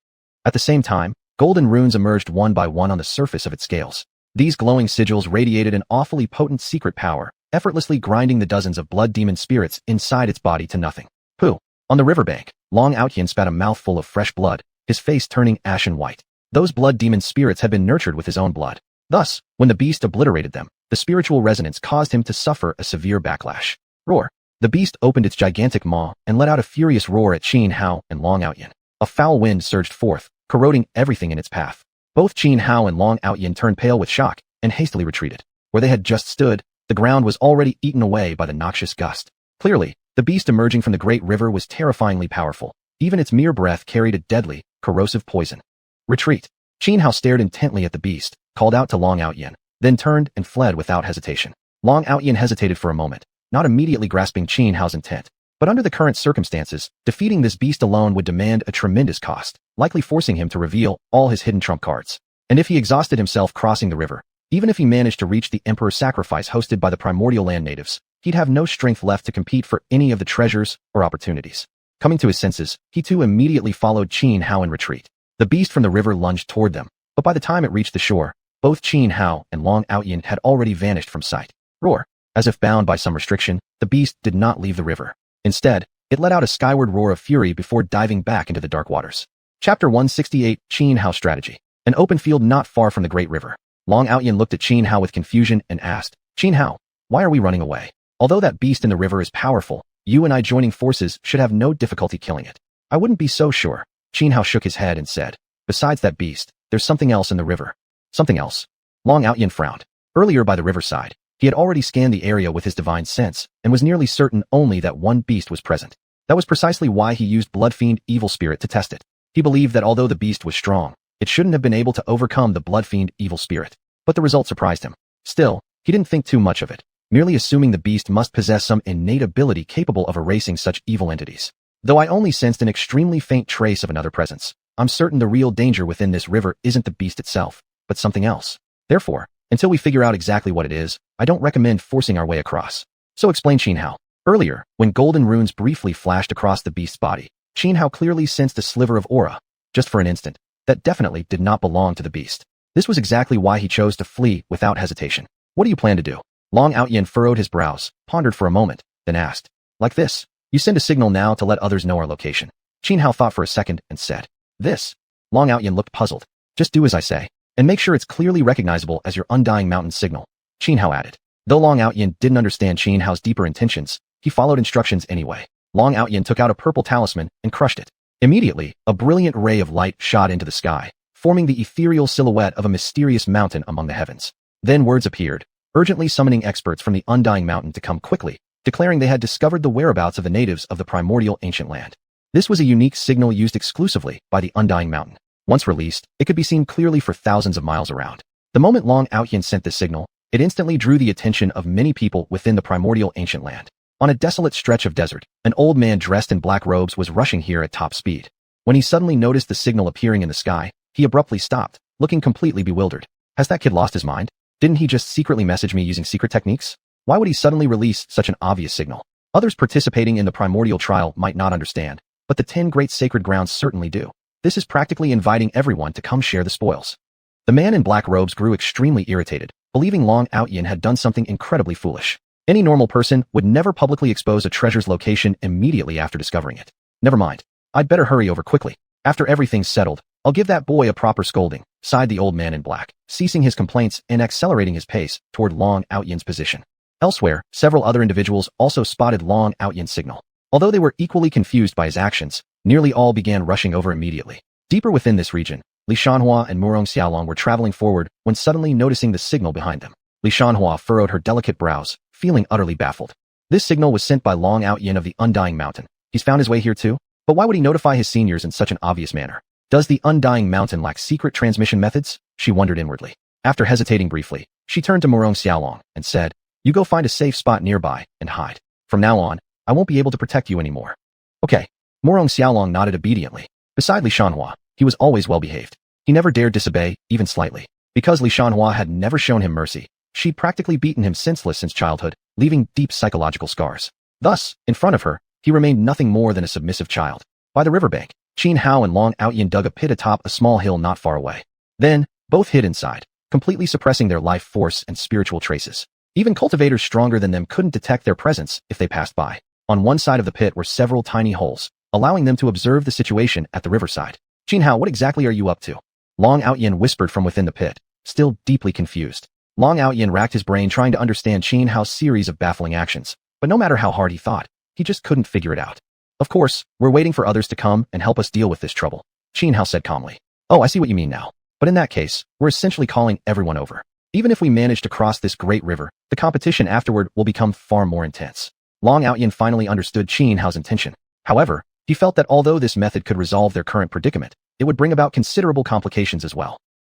At the same time, golden runes emerged one by one on the surface of its scales. These glowing sigils radiated an awfully potent secret power, effortlessly grinding the dozens of blood demon spirits inside its body to nothing. Pooh! On the riverbank, Long Xiuxian spat a mouthful of fresh blood, his face turning ashen white. Those blood demon spirits had been nurtured with his own blood. Thus, when the beast obliterated them, the spiritual resonance caused him to suffer a severe backlash. Roar! The beast opened its gigantic maw and let out a furious roar at Xuanhuan and Long Xiuxian. A foul wind surged forth, corroding everything in its path. Both Xuanhuan and Long Xiuxian turned pale with shock and hastily retreated. Where they had just stood, the ground was already eaten away by the noxious gust. Clearly, the beast emerging from the great river was terrifyingly powerful. Even its mere breath carried a deadly, corrosive poison. Retreat! Xuanhuan stared intently at the beast, called out to Long Xiuxian, then turned and fled without hesitation. Long Xiuxian hesitated for a moment, not immediately grasping Xuanhuan's intent. But under the current circumstances, defeating this beast alone would demand a tremendous cost, likely forcing him to reveal all his hidden trump cards. And if he exhausted himself crossing the river, even if he managed to reach the Emperor's sacrifice hosted by the primordial land natives, he'd have no strength left to compete for any of the treasures or opportunities. Coming to his senses, he too immediately followed Xuanhuan in retreat. The beast from the river lunged toward them, but by the time it reached the shore, both Xuanhuan and Long Xiuxian had already vanished from sight. Roar! As if bound by some restriction, the beast did not leave the river. Instead, it let out a skyward roar of fury before diving back into the dark waters. Chapter 168, Xuanhuan Strategy. An open field not far from the great river. Long Xiuxian looked at Xuanhuan with confusion and asked, Xuanhuan, why are we running away? Although that beast in the river is powerful, you and I joining forces should have no difficulty killing it. I wouldn't be so sure. Xuanhuan shook his head and said, besides that beast, there's something else in the river. Something else? Long Xiuxian frowned. Earlier by the riverside, he had already scanned the area with his divine sense and was nearly certain only that one beast was present. That was precisely why he used Bloodfiend Evil Spirit to test it. He believed that although the beast was strong, it shouldn't have been able to overcome the Bloodfiend Evil Spirit. But the result surprised him. Still, he didn't think too much of it, merely assuming the beast must possess some innate ability capable of erasing such evil entities. Though I only sensed an extremely faint trace of another presence, I'm certain the real danger within this river isn't the beast itself, but something else. Therefore, until we figure out exactly what it is, I don't recommend forcing our way across. So explained Xuanhuan. Earlier, when golden runes briefly flashed across the beast's body, Xuanhuan clearly sensed a sliver of aura, just for an instant, that definitely did not belong to the beast. This was exactly why he chose to flee without hesitation. What do you plan to do? Long Xiuxian furrowed his brows, pondered for a moment, then asked. Like this, you send a signal now to let others know our location. Xuanhuan thought for a second and said. This? Long Xiuxian looked puzzled. Just do as I say, and make sure it's clearly recognizable as your Undying Mountain signal. Xuanhuan added. Though Long Xiuxian didn't understand Xuanhuan's deeper intentions, he followed instructions anyway. Long Xiuxian took out a purple talisman and crushed it. Immediately, a brilliant ray of light shot into the sky, forming the ethereal silhouette of a mysterious mountain among the heavens. Then words appeared, urgently summoning experts from the Undying Mountain to come quickly, declaring they had discovered the whereabouts of the natives of the primordial ancient land. This was a unique signal used exclusively by the Undying Mountain. Once released, it could be seen clearly for thousands of miles around. The moment Long Xiuxian sent this signal, it instantly drew the attention of many people within the primordial ancient land. On a desolate stretch of desert, an old man dressed in black robes was rushing here at top speed. When he suddenly noticed the signal appearing in the sky, he abruptly stopped, looking completely bewildered. Has that kid lost his mind? Didn't he just secretly message me using secret techniques? Why would he suddenly release such an obvious signal? Others participating in the primordial trial might not understand, but the 10 great sacred grounds certainly do. This is practically inviting everyone to come share the spoils. The man in black robes grew extremely irritated, believing Long Xiuxian had done something incredibly foolish. Any normal person would never publicly expose a treasure's location immediately after discovering it. Never mind. I'd better hurry over quickly. After everything's settled, I'll give that boy a proper scolding, sighed the old man in black, ceasing his complaints and accelerating his pace toward Long Xiuxian's position. Elsewhere, several other individuals also spotted Long Xiuxian's signal. Although they were equally confused by his actions, nearly all began rushing over immediately. Deeper within this region, xianxia and xiaolong were traveling forward when suddenly noticing the signal behind them. Xianxia furrowed her delicate brows, feeling utterly baffled. This signal was sent by xiaoxian of the Undying Mountain. He's found his way here too? But why would he notify his seniors in such an obvious manner? Does the Undying Mountain lack secret transmission methods? She wondered inwardly. After hesitating briefly, she turned to xiaolong and said, "You go find a safe spot nearby and hide. From now on, I won't be able to protect you anymore." Okay. Xiaolong nodded obediently. Beside Xianxia, he was always well-behaved. He never dared disobey, even slightly. Because Xianxia had never shown him mercy, she'd practically beaten him senseless since childhood, leaving deep psychological scars. Thus, in front of her, he remained nothing more than a submissive child. By the riverbank, Qin Hao and Long Outyin dug a pit atop a small hill not far away. Then, both hid inside, completely suppressing their life force and spiritual traces. Even cultivators stronger than them couldn't detect their presence if they passed by. On one side of the pit were several tiny holes, allowing them to observe the situation at the riverside. "Qin Hao, what exactly are you up to?" Long Outyin whispered from within the pit, still deeply confused. Long Outyin racked his brain trying to understand Qin Hao's series of baffling actions, but no matter how hard he thought, he just couldn't figure it out. "Of course, we're waiting for others to come and help us deal with this trouble," Qin Hao said calmly. "Oh, I see what you mean now. But in that case, we're essentially calling everyone over. Even if we manage to cross this great river, the competition afterward will become far more intense." Long Outyin finally understood Qin Hao's intention. However, he felt that although this method could resolve their current predicament, it would bring about considerable complications as well.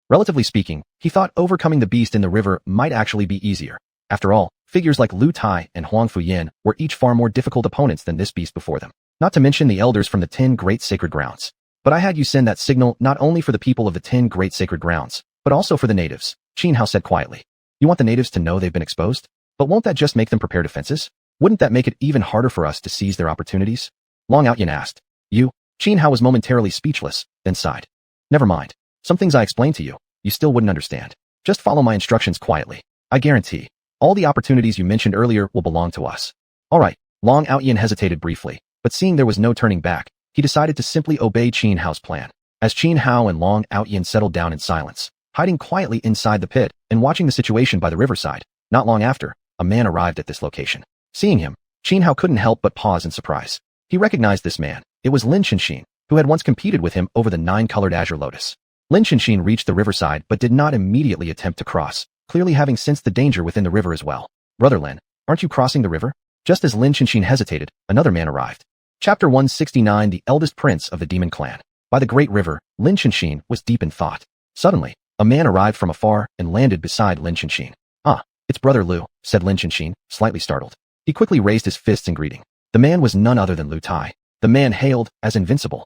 Relatively speaking, he thought overcoming the beast in the river might actually be easier. After all, figures like Lu Tai and Huang Fuyan were each far more difficult opponents than this beast before them. Not to mention the elders from the 10 Great Sacred Grounds. "But I had you send that signal not only for the people of the 10 Great Sacred Grounds, but also for the natives," Qin Hao said quietly. "You want the natives to know they've been exposed? But won't that just make them prepare defenses? Wouldn't that make it even harder for us to seize their opportunities?" Long Outyin asked. "You?" Qin Hao was momentarily speechless, then sighed. "Never mind. Some things I explained to you, you still wouldn't understand. Just follow my instructions quietly. I guarantee, all the opportunities you mentioned earlier will belong to us." "All right." Long Outyin hesitated briefly, but seeing there was no turning back, he decided to simply obey Qin Hao's plan. As Qin Hao and Long Outyin settled down in silence, hiding quietly inside the pit and watching the situation by the riverside, not long after, a man arrived at this location. Seeing him, Qin Hao couldn't help but pause in surprise. He recognized this man. It was Lin Xianxia, who had once competed with him over the 9-colored azure lotus. Lin Xianxia reached the riverside but did not immediately attempt to cross, clearly having sensed the danger within the river as well. "Brother Lin, aren't you crossing the river?" Just as Lin Xianxia hesitated, another man arrived. Chapter 169, the eldest prince of the demon clan. By the great river, Lin Xianxia was deep in thought. Suddenly, a man arrived from afar and landed beside Lin Xianxia. "Ah, it's Brother Lu," said Lin Xianxia, slightly startled. He quickly raised his fists in greeting. The man was none other than Lu Tai. The man hailed as Invincible.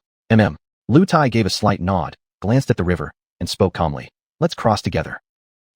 Lu Tai gave a slight nod, glanced at the river, and spoke calmly. "Let's cross together."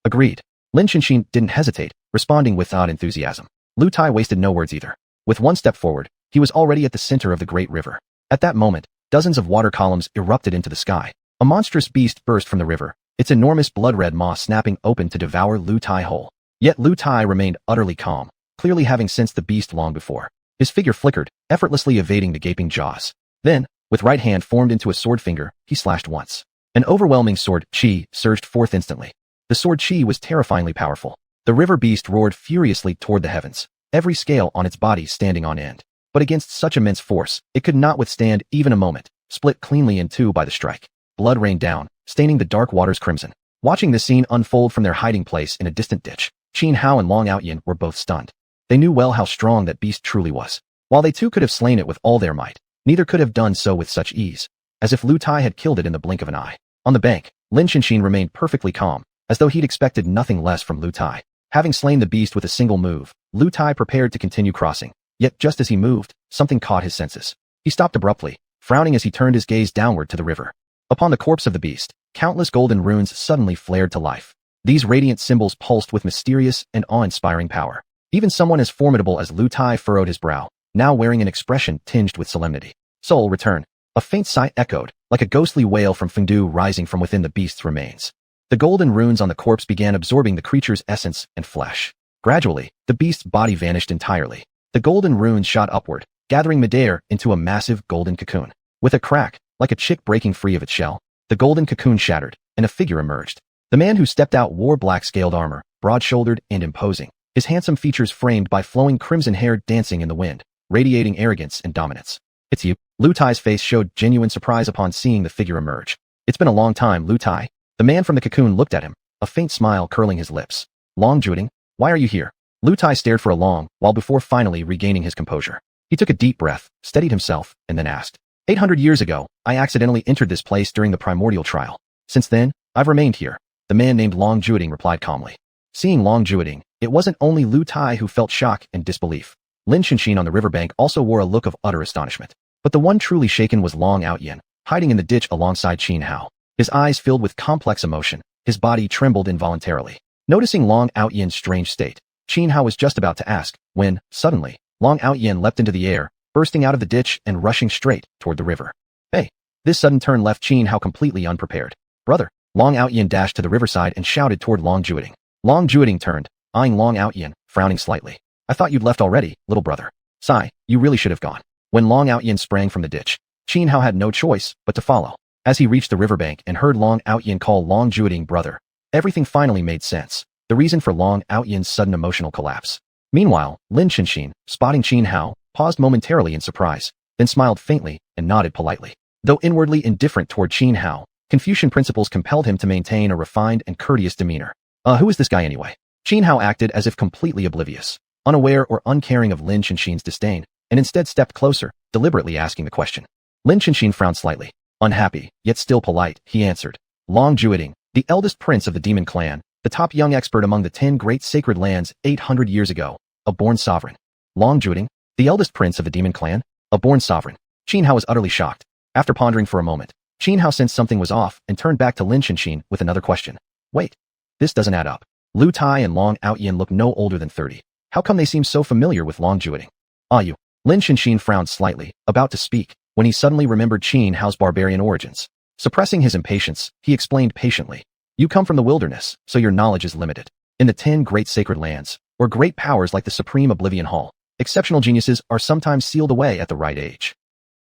"Agreed." Lin Xianxia didn't hesitate, responding without enthusiasm. Lu Tai wasted no words either. With one step forward, he was already at the center of the great river. At that moment, dozens of water columns erupted into the sky. A monstrous beast burst from the river, its enormous blood-red maw snapping open to devour Lu Tai whole. Yet Lu Tai remained utterly calm, clearly having sensed the beast long before. His figure flickered, effortlessly evading the gaping jaws. Then, with right hand formed into a sword finger, he slashed once. An overwhelming sword chi surged forth instantly. The sword chi was terrifyingly powerful. The river beast roared furiously toward the heavens, every scale on its body standing on end. But against such immense force, it could not withstand even a moment, split cleanly in two by the strike. Blood rained down, staining the dark waters crimson. Watching the scene unfold from their hiding place in a distant ditch, Qin Hao and Long Outyin were both stunned. They knew well how strong that beast truly was. While they too could have slain it with all their might, neither could have done so with such ease, as if Lu Tai had killed it in the blink of an eye. On the bank, Lin Xianxia remained perfectly calm, as though he'd expected nothing less from Lu Tai. Having slain the beast with a single move, Lu Tai prepared to continue crossing. Yet just as he moved, something caught his senses. He stopped abruptly, frowning as he turned his gaze downward to the river. Upon the corpse of the beast, countless golden runes suddenly flared to life. These radiant symbols pulsed with mysterious and awe-inspiring power. Even someone as formidable as Lu Tai furrowed his brow, now wearing an expression tinged with solemnity. "Soul, return." A faint sigh echoed, like a ghostly wail from Fengdu rising from within the beast's remains. The golden runes on the corpse began absorbing the creature's essence and flesh. Gradually, the beast's body vanished entirely. The golden runes shot upward, gathering midair into a massive golden cocoon. With a crack, like a chick breaking free of its shell, the golden cocoon shattered, and a figure emerged. The man who stepped out wore black-scaled armor, broad-shouldered and imposing, his handsome features framed by flowing crimson hair dancing in the wind. radiating arrogance and dominance. "It's you." Lu Tai's face showed genuine surprise upon seeing the figure emerge. "It's been a long time, Lu Tai." The man from the cocoon looked at him, a faint smile curling his lips. "Long Jueting, why are you here?" Lu Tai stared for a long while before finally regaining his composure. He took a deep breath, steadied himself, and then asked, 800 years ago, I accidentally entered this place during the primordial trial. Since then, I've remained here." The man named Long Jueting replied calmly. Seeing Long Jueting, it wasn't only Lu Tai who felt shock and disbelief. Lin Xianxia on the riverbank also wore a look of utter astonishment. But the one truly shaken was Long Xiuxian, hiding in the ditch alongside Xuanhuan. His eyes filled with complex emotion, his body trembled involuntarily. Noticing Long Xiuxian's strange state, Xuanhuan was just about to ask, when, suddenly, Long Xiuxian leapt into the air, bursting out of the ditch and rushing straight toward the river. "Hey!" This sudden turn left Xuanhuan completely unprepared. "Brother!" Long Xiuxian dashed to the riverside and shouted toward Long Jueting. Long Jueting turned, eyeing Long Xiuxian, frowning slightly. "I thought you'd left already, little brother." "Sigh, you really should have gone." When Long Xiuxian sprang from the ditch, Xuanhuan had no choice but to follow. As he reached the riverbank and heard Long Xiuxian call Long Jueting brother, everything finally made sense. The reason for Long Xiuxian's sudden emotional collapse. Meanwhile, Lin Xianxia, spotting Xuanhuan, paused momentarily in surprise, then smiled faintly and nodded politely. Though inwardly indifferent toward Xuanhuan, Confucian principles compelled him to maintain a refined and courteous demeanor. Who is this guy anyway?" Xuanhuan acted as if completely oblivious, unaware or uncaring of Lin Xianxia's disdain, and instead stepped closer, deliberately asking the question. Lin Xianxia frowned slightly. Unhappy, yet still polite, he answered. "Long Jueting, the eldest prince of the demon clan, the top young expert among the 10 great sacred lands 800 years ago, a born sovereign." Long Jueting, the eldest prince of the demon clan, a born sovereign. Xuanhuan was utterly shocked. After pondering for a moment, Xuanhuan sensed something was off and turned back to Lin Xianxia with another question. "Wait, this doesn't add up. Lu Tai and Long Xiuxian look no older than 30. How come they seem so familiar with Long Jueting?" "You." Lin Xianxia frowned slightly, about to speak, when he suddenly remembered Xuanhuan's barbarian origins. Suppressing his impatience, he explained patiently. "You come from the wilderness, so your knowledge is limited. In the 10 great sacred lands, or great powers like the Supreme Oblivion Hall, exceptional geniuses are sometimes sealed away at the right age."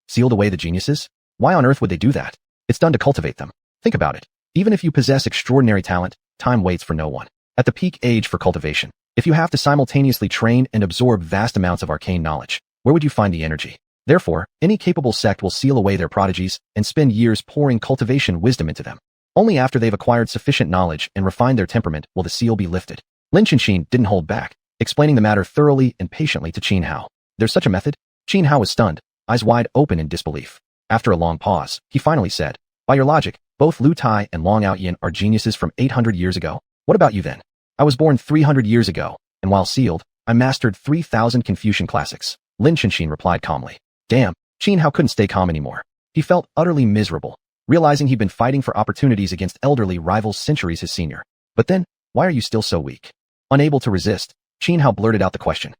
Sealed away the geniuses? Why on earth would they do that? It's done to cultivate them. Think about it. Even if you possess extraordinary talent, time waits for no one. At the peak age for cultivation, if you have to simultaneously train and absorb vast amounts of arcane knowledge, where would you find the energy? Therefore, any capable sect will seal away their prodigies and spend years pouring cultivation wisdom into them. Only after they've acquired sufficient knowledge and refined their temperament will the seal be lifted. Lin Xianxia didn't hold back, explaining the matter thoroughly and patiently to Xuanhuan. "There's such a method?" Xuanhuan was stunned, eyes wide open in disbelief. After a long pause, he finally said, "By your logic, both Lu Tai and Long Xiuxian are geniuses from 800 years ago. What about you then?" "I was born 300 years ago, and while sealed, I mastered 3,000 Confucian classics," Lin Xianxia replied calmly. Damn, Xuanhuan couldn't stay calm anymore. He felt utterly miserable, realizing he'd been fighting for opportunities against elderly rivals centuries his senior. But then, why are you still so weak? Unable to resist, Xuanhuan blurted out the question.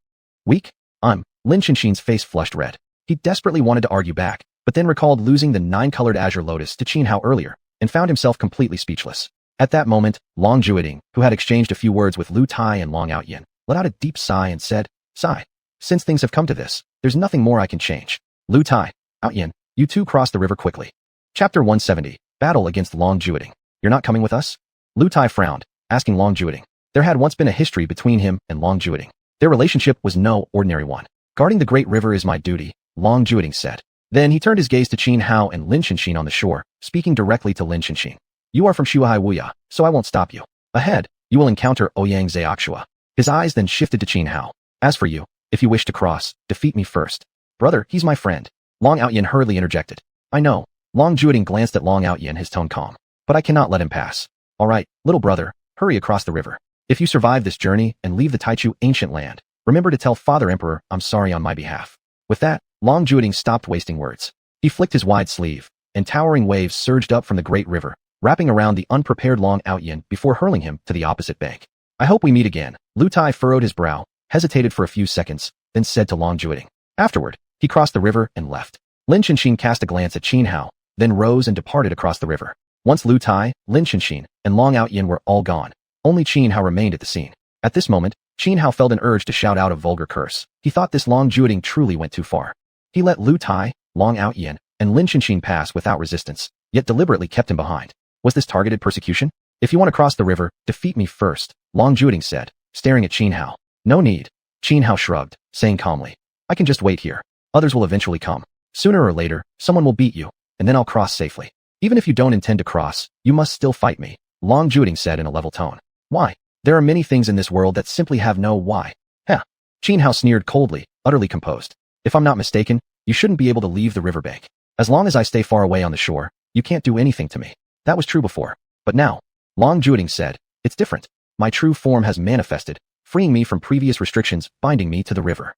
"Weak? Lin Xianxia's face flushed red. He desperately wanted to argue back, but then recalled losing the 9-colored azure lotus to Xuanhuan earlier, and found himself completely speechless. At that moment, Long Jueting, who had exchanged a few words with Lu Tai and Long Xiuxian, let out a deep sigh and said, "Sigh. Since things have come to this, there's nothing more I can change. Lu Tai, Xiuxian, you two cross the river quickly." Chapter 170, Battle against Long Jueting. "You're not coming with us?" Lu Tai frowned, asking Long Jueting. There had once been a history between him and Long Jueting. Their relationship was no ordinary one. "Guarding the great river is my duty," Long Jueting said. Then he turned his gaze to Xuanhuan and Lin Xianxia on the shore, speaking directly to Lin Xianxia. "You are from Wuya, so I won't stop you. Ahead, you will encounter Ouyang Xiaoxua." His eyes then shifted to Xuanhuan. "As for you, if you wish to cross, defeat me first." "Brother, he's my friend," Long Xiuxian hurriedly interjected. "I know." Long Jueting glanced at Long Xiuxian, his tone calm. "But I cannot let him pass." "All right, little brother, hurry across the river. If you survive this journey and leave the Taichu ancient land, remember to tell Father Emperor I'm sorry on my behalf." With that, Long Jueting stopped wasting words. He flicked his wide sleeve, and towering waves surged up from the great river, wrapping around the unprepared Long Xiuxian before hurling him to the opposite bank. "I hope we meet again." Lu Tai furrowed his brow, hesitated for a few seconds, then said to Long Jueting. Afterward, he crossed the river and left. Lin Xianxia cast a glance at Xuanhuan, then rose and departed across the river. Once Lu Tai, Lin Xianxia, and Long Xiuxian were all gone, only Xuanhuan remained at the scene. At this moment, Xuanhuan felt an urge to shout out a vulgar curse. He thought this Long Jueting truly went too far. He let Lu Tai, Long Xiuxian, and Lin Xianxia pass without resistance, yet deliberately kept him behind. Was this targeted persecution? "If you want to cross the river, defeat me first," Long Jueting said, staring at Xuanhuan. "No need." Xuanhuan shrugged, saying calmly. I can just wait here. Others will eventually come. Sooner or later, someone will beat you, and then I'll cross safely. Even if you don't intend to cross, you must still fight me, Long Juting said in a level tone. Why? There are many things in this world that simply have no why. Heh. Xianhao sneered coldly, utterly composed. If I'm not mistaken, you shouldn't be able to leave the riverbank. As long as I stay far away on the shore, you can't do anything to me. That was true before. But now, Long Juting said, it's different. My true form has manifested, freeing me from previous restrictions binding me to the river.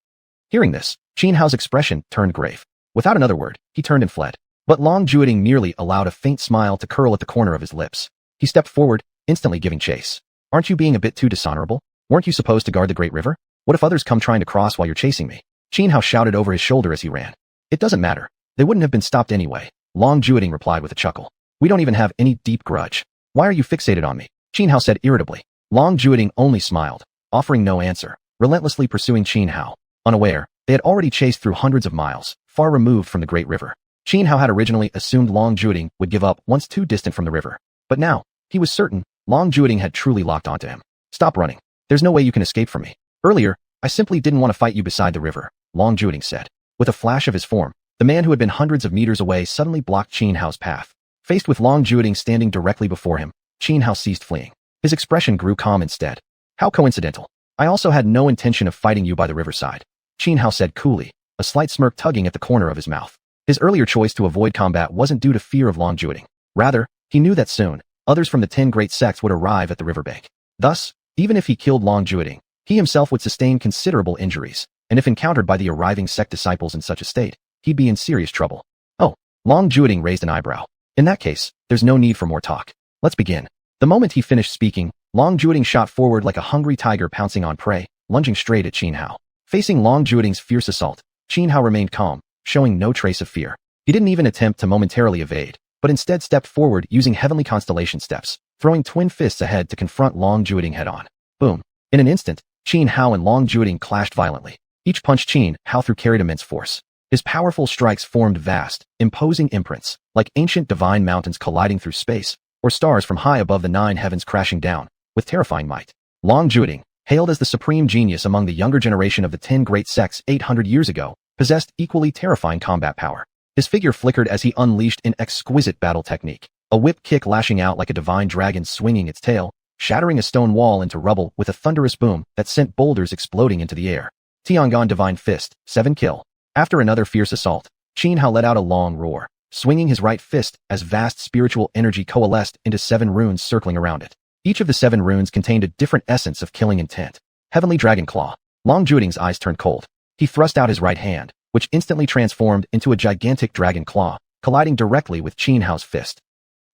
Hearing this, Xianhao's expression turned grave. Without another word, he turned and fled. But Long Juting merely allowed a faint smile to curl at the corner of his lips. He stepped forward, instantly giving chase. Aren't you being a bit too dishonorable? Weren't you supposed to guard the great river? What if others come trying to cross while you're chasing me? Xianhao shouted over his shoulder as he ran. It doesn't matter. They wouldn't have been stopped anyway. Long Juting replied with a chuckle. We don't even have any deep grudge. Why are you fixated on me? Xianhao said irritably. Long Juting only smiled, offering no answer, relentlessly pursuing Xianhao. Unaware, they had already chased through hundreds of miles, far removed from the great river. Xianhao had originally assumed Long Juting would give up once too distant from the river. But now, he was certain Long Juting had truly locked onto him. Stop running. There's no way you can escape from me. Earlier, I simply didn't want to fight you beside the river, Long Juting said. With a flash of his form, the man who had been hundreds of meters away suddenly blocked Xianhao's path. Faced with Long Juting standing directly before him, Xianhao ceased fleeing. His expression grew calm instead. How coincidental. I also had no intention of fighting you by the riverside, Xianhao said coolly, a slight smirk tugging at the corner of his mouth. His earlier choice to avoid combat wasn't due to fear of Long Juting. Rather, he knew that soon, others from the 10 great sects would arrive at the riverbank. Thus, even if he killed Long Juting, he himself would sustain considerable injuries, and if encountered by the arriving sect disciples in such a state, he'd be in serious trouble. Oh, Long Juting raised an eyebrow. In that case, there's no need for more talk. Let's begin. The moment he finished speaking, Long Juting shot forward like a hungry tiger pouncing on prey, lunging straight at Xianhao. Facing Long Juting's fierce assault, Xianhao remained calm, showing no trace of fear. He didn't even attempt to momentarily evade, but instead stepped forward using heavenly constellation steps, throwing twin fists ahead to confront Long Juting head-on. Boom. In an instant, Xianhao and Long Juting clashed violently. Each punch Xianhao threw carried immense force. His powerful strikes formed vast, imposing imprints, like ancient divine mountains colliding through space, or stars from high above the 9 heavens crashing down, with terrifying might. Long Juting, hailed as the supreme genius among the younger generation of the 10 great sects 800 years ago, possessed equally terrifying combat power. His figure flickered as he unleashed an exquisite battle technique, a whip kick lashing out like a divine dragon swinging its tail, shattering a stone wall into rubble with a thunderous boom that sent boulders exploding into the air. Tiangon Divine Fist, 7 kill. After another fierce assault, Xianhao let out a long roar, swinging his right fist as vast spiritual energy coalesced into 7 runes circling around it. Each of the 7 runes contained a different essence of killing intent. Heavenly Dragon Claw. Long Juting's eyes turned cold. He thrust out his right hand, which instantly transformed into a gigantic dragon claw, colliding directly with Xianhao's fist.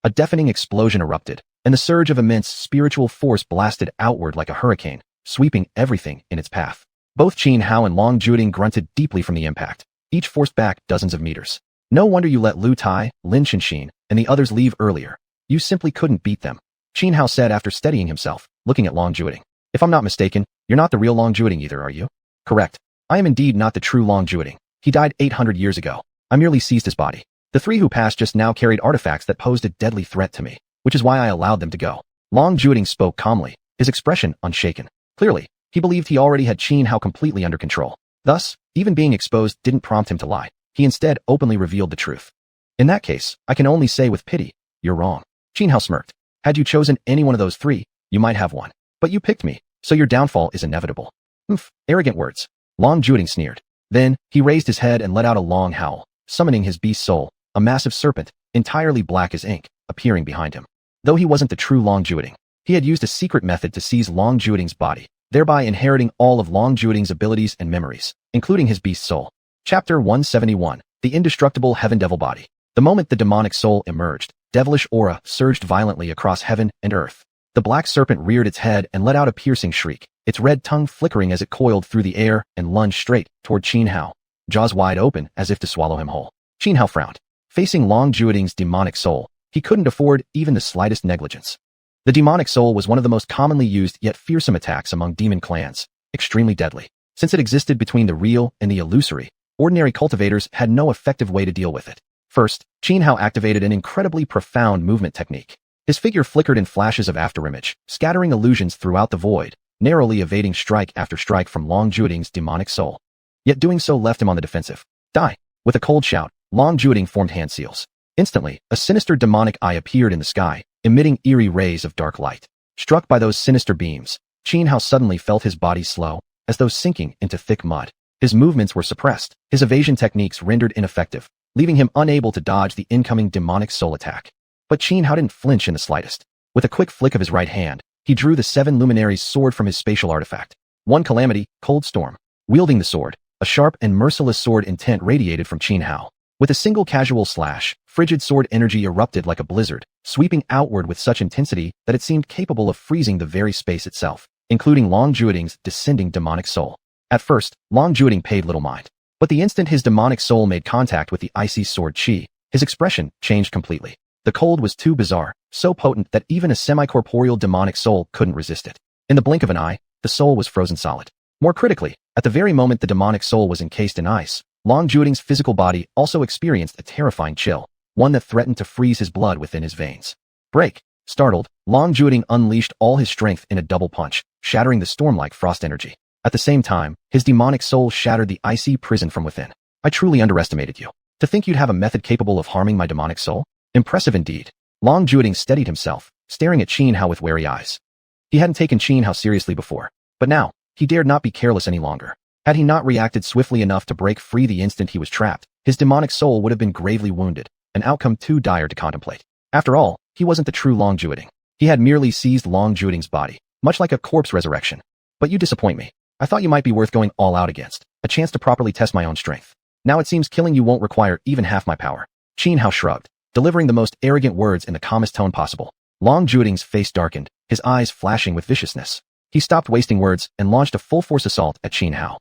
A deafening explosion erupted, and the surge of immense spiritual force blasted outward like a hurricane, sweeping everything in its path. Both Xianhao and Long Juting grunted deeply from the impact, each forced back dozens of meters. No wonder you let Lu Tai, Lin Shenxin, and the others leave earlier. You simply couldn't beat them, Xianhao said after steadying himself, looking at Long Juting. If I'm not mistaken, you're not the real Long Juting either, are you? Correct. I am indeed not the true Long Juting. He died 800 years ago. I merely seized his body. The 3 who passed just now carried artifacts that posed a deadly threat to me, which is why I allowed them to go. Long Juting spoke calmly, his expression unshaken. Clearly, he believed he already had Xianhao completely under control. Thus, even being exposed didn't prompt him to lie. He instead openly revealed the truth. In that case, I can only say with pity, you're wrong. Xianhao smirked. Had you chosen any one of those 3, you might have won. But you picked me, so your downfall is inevitable. Arrogant words. Long Juting sneered. Then, he raised his head and let out a long howl, summoning his beast soul, a massive serpent, entirely black as ink, appearing behind him. Though he wasn't the true Long Juting, he had used a secret method to seize Long Juting's body, thereby inheriting all of Long Juting's abilities and memories, including his beast soul. Chapter 171, The Indestructible Heaven Devil Body. The moment the demonic soul emerged, devilish aura surged violently across heaven and earth. The black serpent reared its head and let out a piercing shriek, its red tongue flickering as it coiled through the air and lunged straight toward Xianhao, jaws wide open as if to swallow him whole. Xianhao frowned. Facing Long Juting's demonic soul, he couldn't afford even the slightest negligence. The demonic soul was one of the most commonly used yet fearsome attacks among demon clans, extremely deadly. Since it existed between the real and the illusory, ordinary cultivators had no effective way to deal with it. First, Xianhao activated an incredibly profound movement technique. His figure flickered in flashes of afterimage, scattering illusions throughout the void, narrowly evading strike after strike from Long Juting's demonic soul. yet doing so left him on the defensive. Die! With a cold shout, Long Jueting formed hand seals. Instantly, a sinister demonic eye appeared in the sky, emitting eerie rays of dark light. Struck by those sinister beams, Xianhao suddenly felt his body slow, as though sinking into thick mud. His movements were suppressed, his evasion techniques rendered ineffective, leaving him unable to dodge the incoming demonic soul attack. But Xianhao didn't flinch in the slightest. With a quick flick of his right hand, he drew the 7 luminaries sword from his spatial artifact. One calamity, Cold Storm. Wielding the sword, a sharp and merciless sword intent radiated from Xianhao. With a single casual slash, frigid sword energy erupted like a blizzard, sweeping outward with such intensity that it seemed capable of freezing the very space itself, including Long Jueting's descending demonic soul. At first, Long Jueting paid little mind. But the instant his demonic soul made contact with the icy sword chi, his expression changed completely. The cold was too bizarre, so potent that even a semi-corporeal demonic soul couldn't resist it. In the blink of an eye, the soul was frozen solid. More critically, at the very moment the demonic soul was encased in ice, Long Jueting's physical body also experienced a terrifying chill, one that threatened to freeze his blood within his veins. Break! Startled, Long Jueting unleashed all his strength in a double punch, shattering the storm-like frost energy. At the same time, his demonic soul shattered the icy prison from within. I truly underestimated you. To think you'd have a method capable of harming my demonic soul? Impressive indeed. Long Jueting steadied himself, staring at Xianhao with wary eyes. He hadn't taken Xianhao seriously before, but now, he dared not be careless any longer. Had he not reacted swiftly enough to break free the instant he was trapped, his demonic soul would have been gravely wounded, an outcome too dire to contemplate. After all, he wasn't the true Long Jueting. He had merely seized Long Jueting's body, much like a corpse resurrection. But you disappoint me. I thought you might be worth going all out against, a chance to properly test my own strength. Now it seems killing you won't require even half my power. Xianhao shrugged, delivering the most arrogant words in the calmest tone possible. Long Jueting's face darkened, his eyes flashing with viciousness. He stopped wasting words and launched a full-force assault at Xianhao.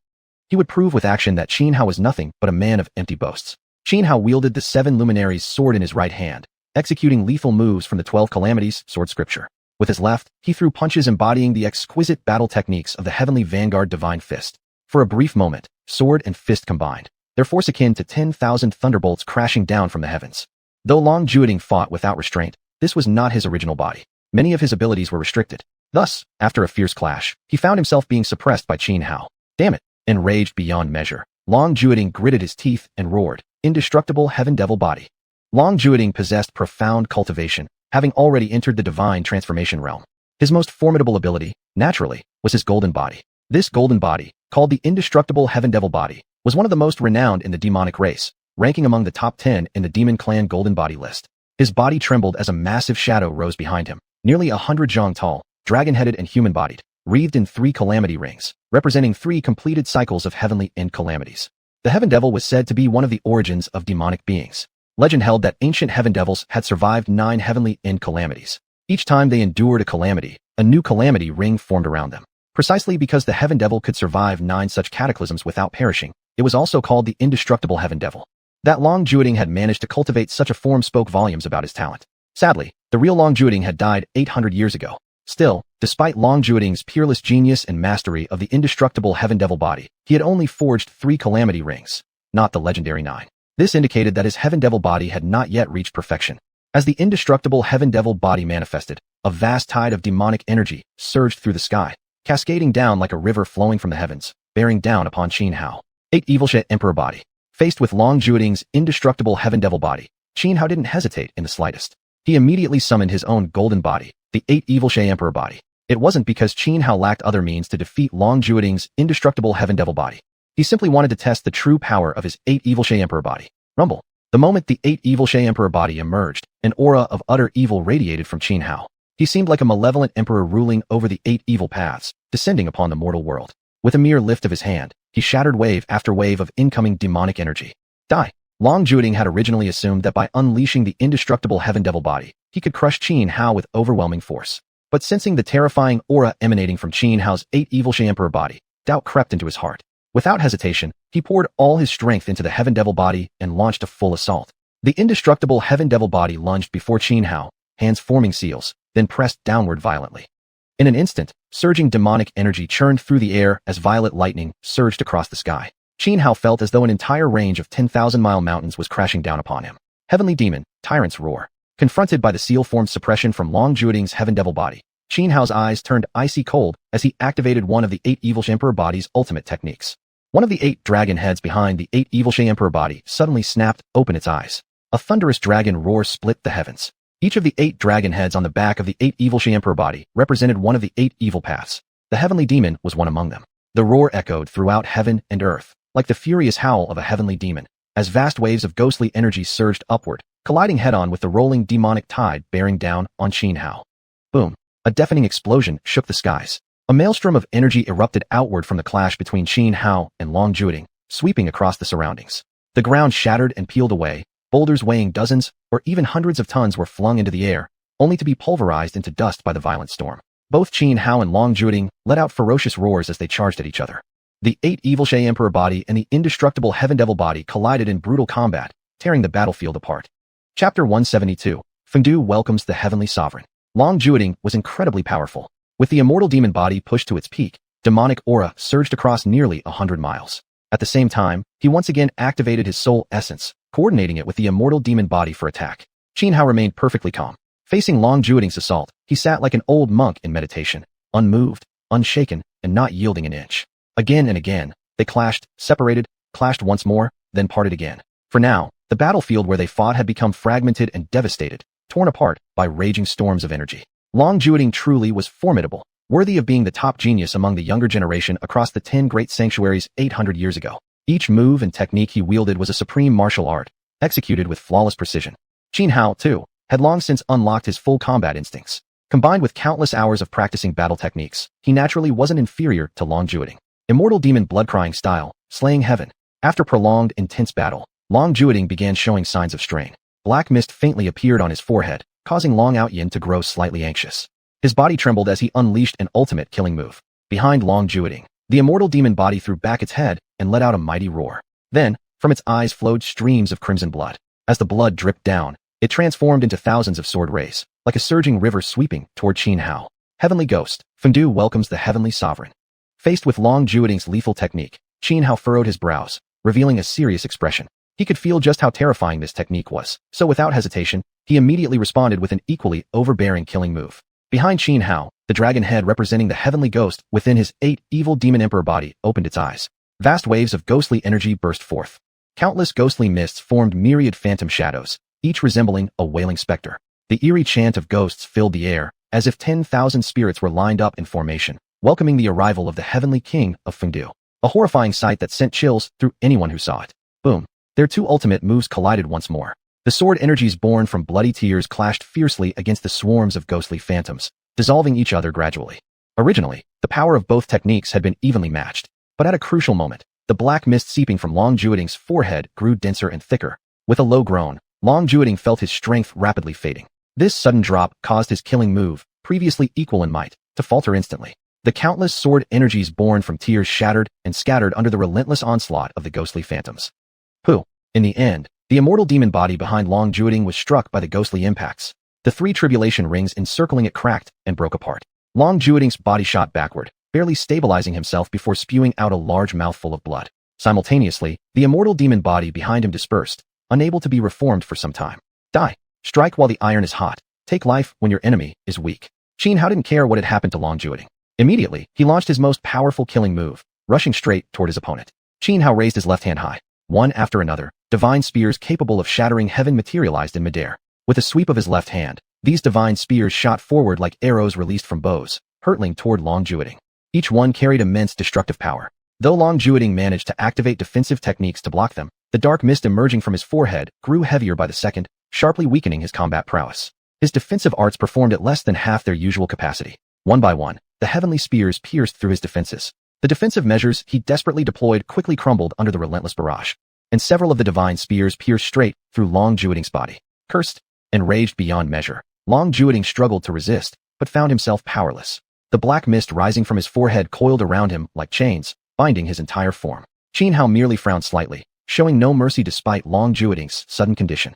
He would prove with action that Xianhao was nothing but a man of empty boasts. Xianhao wielded the 7 luminaries sword in his right hand, executing lethal moves from the 12 calamities sword scripture. With his left, he threw punches embodying the exquisite battle techniques of the heavenly vanguard divine fist. For a brief moment, sword and fist combined, their force akin to 10,000 thunderbolts crashing down from the heavens. Though Long Jueting fought without restraint, this was not his original body. Many of his abilities were restricted. Thus, after a fierce clash, he found himself being suppressed by Xianhao. Damn it! Enraged beyond measure, Long Jueting gritted his teeth and roared, "Indestructible heaven devil body." Long Jueting possessed profound cultivation, having already entered the divine transformation realm. His most formidable ability, naturally, was his golden body. This golden body, called the Indestructible Heaven Devil Body, was one of the most renowned in the demonic race, ranking among the top 10 in the Demon Clan Golden Body list. His body trembled as a massive shadow rose behind him, nearly 100 zhang tall, dragon-headed and human-bodied, wreathed in 3 calamity rings, representing 3 completed cycles of heavenly end calamities. The Heaven Devil was said to be one of the origins of demonic beings. Legend held that ancient heaven devils had survived 9 heavenly end calamities. Each time they endured a calamity, a new calamity ring formed around them. Precisely because the heaven devil could survive 9 such cataclysms without perishing, it was also called the Indestructible Heaven Devil. That Long Jueting had managed to cultivate such a form spoke volumes about his talent. Sadly, the real Long Jueting had died 800 years ago. Still, despite Long Jueting's peerless genius and mastery of the Indestructible Heaven Devil body, he had only forged 3 calamity rings, not the legendary 9. This indicated that his Heaven Devil body had not yet reached perfection. As the Indestructible Heaven Devil body manifested, a vast tide of demonic energy surged through the sky, cascading down like a river flowing from the heavens, bearing down upon Xianhao. 8 xiuxian Emperor body. Faced with Long Jueting's Indestructible Heaven Devil body, Xianhao didn't hesitate in the slightest. He immediately summoned his own golden body, the 8 xiuxian Emperor body. It wasn't because Xianhao lacked other means to defeat Long Jueting's Indestructible Heaven Devil body. He simply wanted to test the true power of his 8 xiuxian Emperor body. Rumble. The moment the 8 xiuxian Emperor body emerged, an aura of utter evil radiated from Xianhao. He seemed like a malevolent emperor ruling over the 8 evil paths, descending upon the mortal world. With a mere lift of his hand, he shattered wave after wave of incoming demonic energy. Die. Long Jueting had originally assumed that by unleashing the Indestructible Heaven Devil body, he could crush Xianhao with overwhelming force. But sensing the terrifying aura emanating from Xianhao's 8 xiuxian Emperor body, doubt crept into his heart. Without hesitation, he poured all his strength into the Heaven Devil body and launched a full assault. The Indestructible Heaven Devil body lunged before Xianhao, hands forming seals, then pressed downward violently. In an instant, surging demonic energy churned through the air as violet lightning surged across the sky. Xianhao felt as though an entire range of 10,000-mile mountains was crashing down upon him. Heavenly demon, tyrant's roar. Confronted by the seal-formed suppression from Long Jueting's Heaven Devil body, Xianhao's eyes turned icy cold as he activated one of the 8 xiuxian Emperor body's ultimate techniques. One of the 8 dragon heads behind the 8 evil Emperor body suddenly snapped open its eyes. A thunderous dragon roar split the heavens. Each of the 8 dragon heads on the back of the 8 evil Emperor body represented one of the 8 evil paths. The heavenly demon was one among them. The roar echoed throughout heaven and earth, like the furious howl of a heavenly demon, as vast waves of ghostly energy surged upward, colliding head-on with the rolling demonic tide bearing down on Xianhao. Boom! A deafening explosion shook the skies. A maelstrom of energy erupted outward from the clash between Xianhao and Long Jueting, sweeping across the surroundings. The ground shattered and peeled away, boulders weighing dozens or even hundreds of tons were flung into the air, only to be pulverized into dust by the violent storm. Both Xianhao and Long Jueting let out ferocious roars as they charged at each other. The 8 evil Emperor body and the indestructible Heaven Devil body collided in brutal combat, tearing the battlefield apart. Chapter 172. Fengdu welcomes the Heavenly Sovereign. Long Jueting was incredibly powerful. With the immortal demon body pushed to its peak, demonic aura surged across nearly 100 miles. At the same time, he once again activated his soul essence, coordinating it with the immortal demon body for attack. Xianhao remained perfectly calm. Facing Long Jueting's assault, he sat like an old monk in meditation, unmoved, unshaken, and not yielding an inch. Again and again, they clashed, separated, clashed once more, then parted again. For now, the battlefield where they fought had become fragmented and devastated, torn apart by raging storms of energy. Long Jueting truly was formidable, worthy of being the top genius among the younger generation across the 10 great sanctuaries 800 years ago. Each move and technique he wielded was a supreme martial art, executed with flawless precision. Xianhao, too, had long since unlocked his full combat instincts. Combined with countless hours of practicing battle techniques, he naturally wasn't inferior to Long Jueting. Immortal demon blood-crying style, slaying heaven. After prolonged, intense battle, Long Jueting began showing signs of strain. Black mist faintly appeared on his forehead, causing Long Xiuxian to grow slightly anxious. His body trembled as he unleashed an ultimate killing move. Behind Long Jueting, the immortal demon body threw back its head and let out a mighty roar. Then, from its eyes flowed streams of crimson blood. As the blood dripped down, it transformed into thousands of sword rays, like a surging river sweeping toward Xianhao. Heavenly Ghost, Fengdu welcomes the Heavenly Sovereign. Faced with Long Jueting's lethal technique, Xianhao furrowed his brows, revealing a serious expression. He could feel just how terrifying this technique was, so without hesitation, he immediately responded with an equally overbearing killing move. Behind Xianhao, the dragon head representing the Heavenly Ghost within his 8 evil demon emperor body opened its eyes. Vast waves of ghostly energy burst forth. Countless ghostly mists formed myriad phantom shadows, each resembling a wailing specter. The eerie chant of ghosts filled the air, as if 10,000 spirits were lined up in formation, welcoming the arrival of the Heavenly King of Fengdu. A horrifying sight that sent chills through anyone who saw it. Boom. Their 2 ultimate moves collided once more. The sword energies born from bloody tears clashed fiercely against the swarms of ghostly phantoms, dissolving each other gradually. Originally, the power of both techniques had been evenly matched, but at a crucial moment, the black mist seeping from Long Jueting's forehead grew denser and thicker. With a low groan, Long Jueting felt his strength rapidly fading. This sudden drop caused his killing move, previously equal in might, to falter instantly. The countless sword energies born from tears shattered and scattered under the relentless onslaught of the ghostly phantoms. In the end, the immortal demon body behind Long Jueting was struck by the ghostly impacts. The 3 tribulation rings encircling it cracked and broke apart. Long Jueting's body shot backward, barely stabilizing himself before spewing out a large mouthful of blood. Simultaneously, the immortal demon body behind him dispersed, unable to be reformed for some time. Die. Strike while the iron is hot. Take life when your enemy is weak. Xianhao didn't care what had happened to Long Jueting. Immediately, he launched his most powerful killing move, rushing straight toward his opponent. Xianhao raised his left hand high. One after another, divine spears capable of shattering heaven materialized in midair. With a sweep of his left hand, these divine spears shot forward like arrows released from bows, hurtling toward Long Jueting. Each one carried immense destructive power. Though Long Jueting managed to activate defensive techniques to block them, the dark mist emerging from his forehead grew heavier by the second, sharply weakening his combat prowess. His defensive arts performed at less than half their usual capacity. One by one, the heavenly spears pierced through his defenses. The defensive measures he desperately deployed quickly crumbled under the relentless barrage, and several of the divine spears pierced straight through Long Jueting's body. Cursed, enraged beyond measure, Long Jueting struggled to resist, but found himself powerless. The black mist rising from his forehead coiled around him like chains, binding his entire form. Xianhao merely frowned slightly, showing no mercy despite Long Jueting's sudden condition.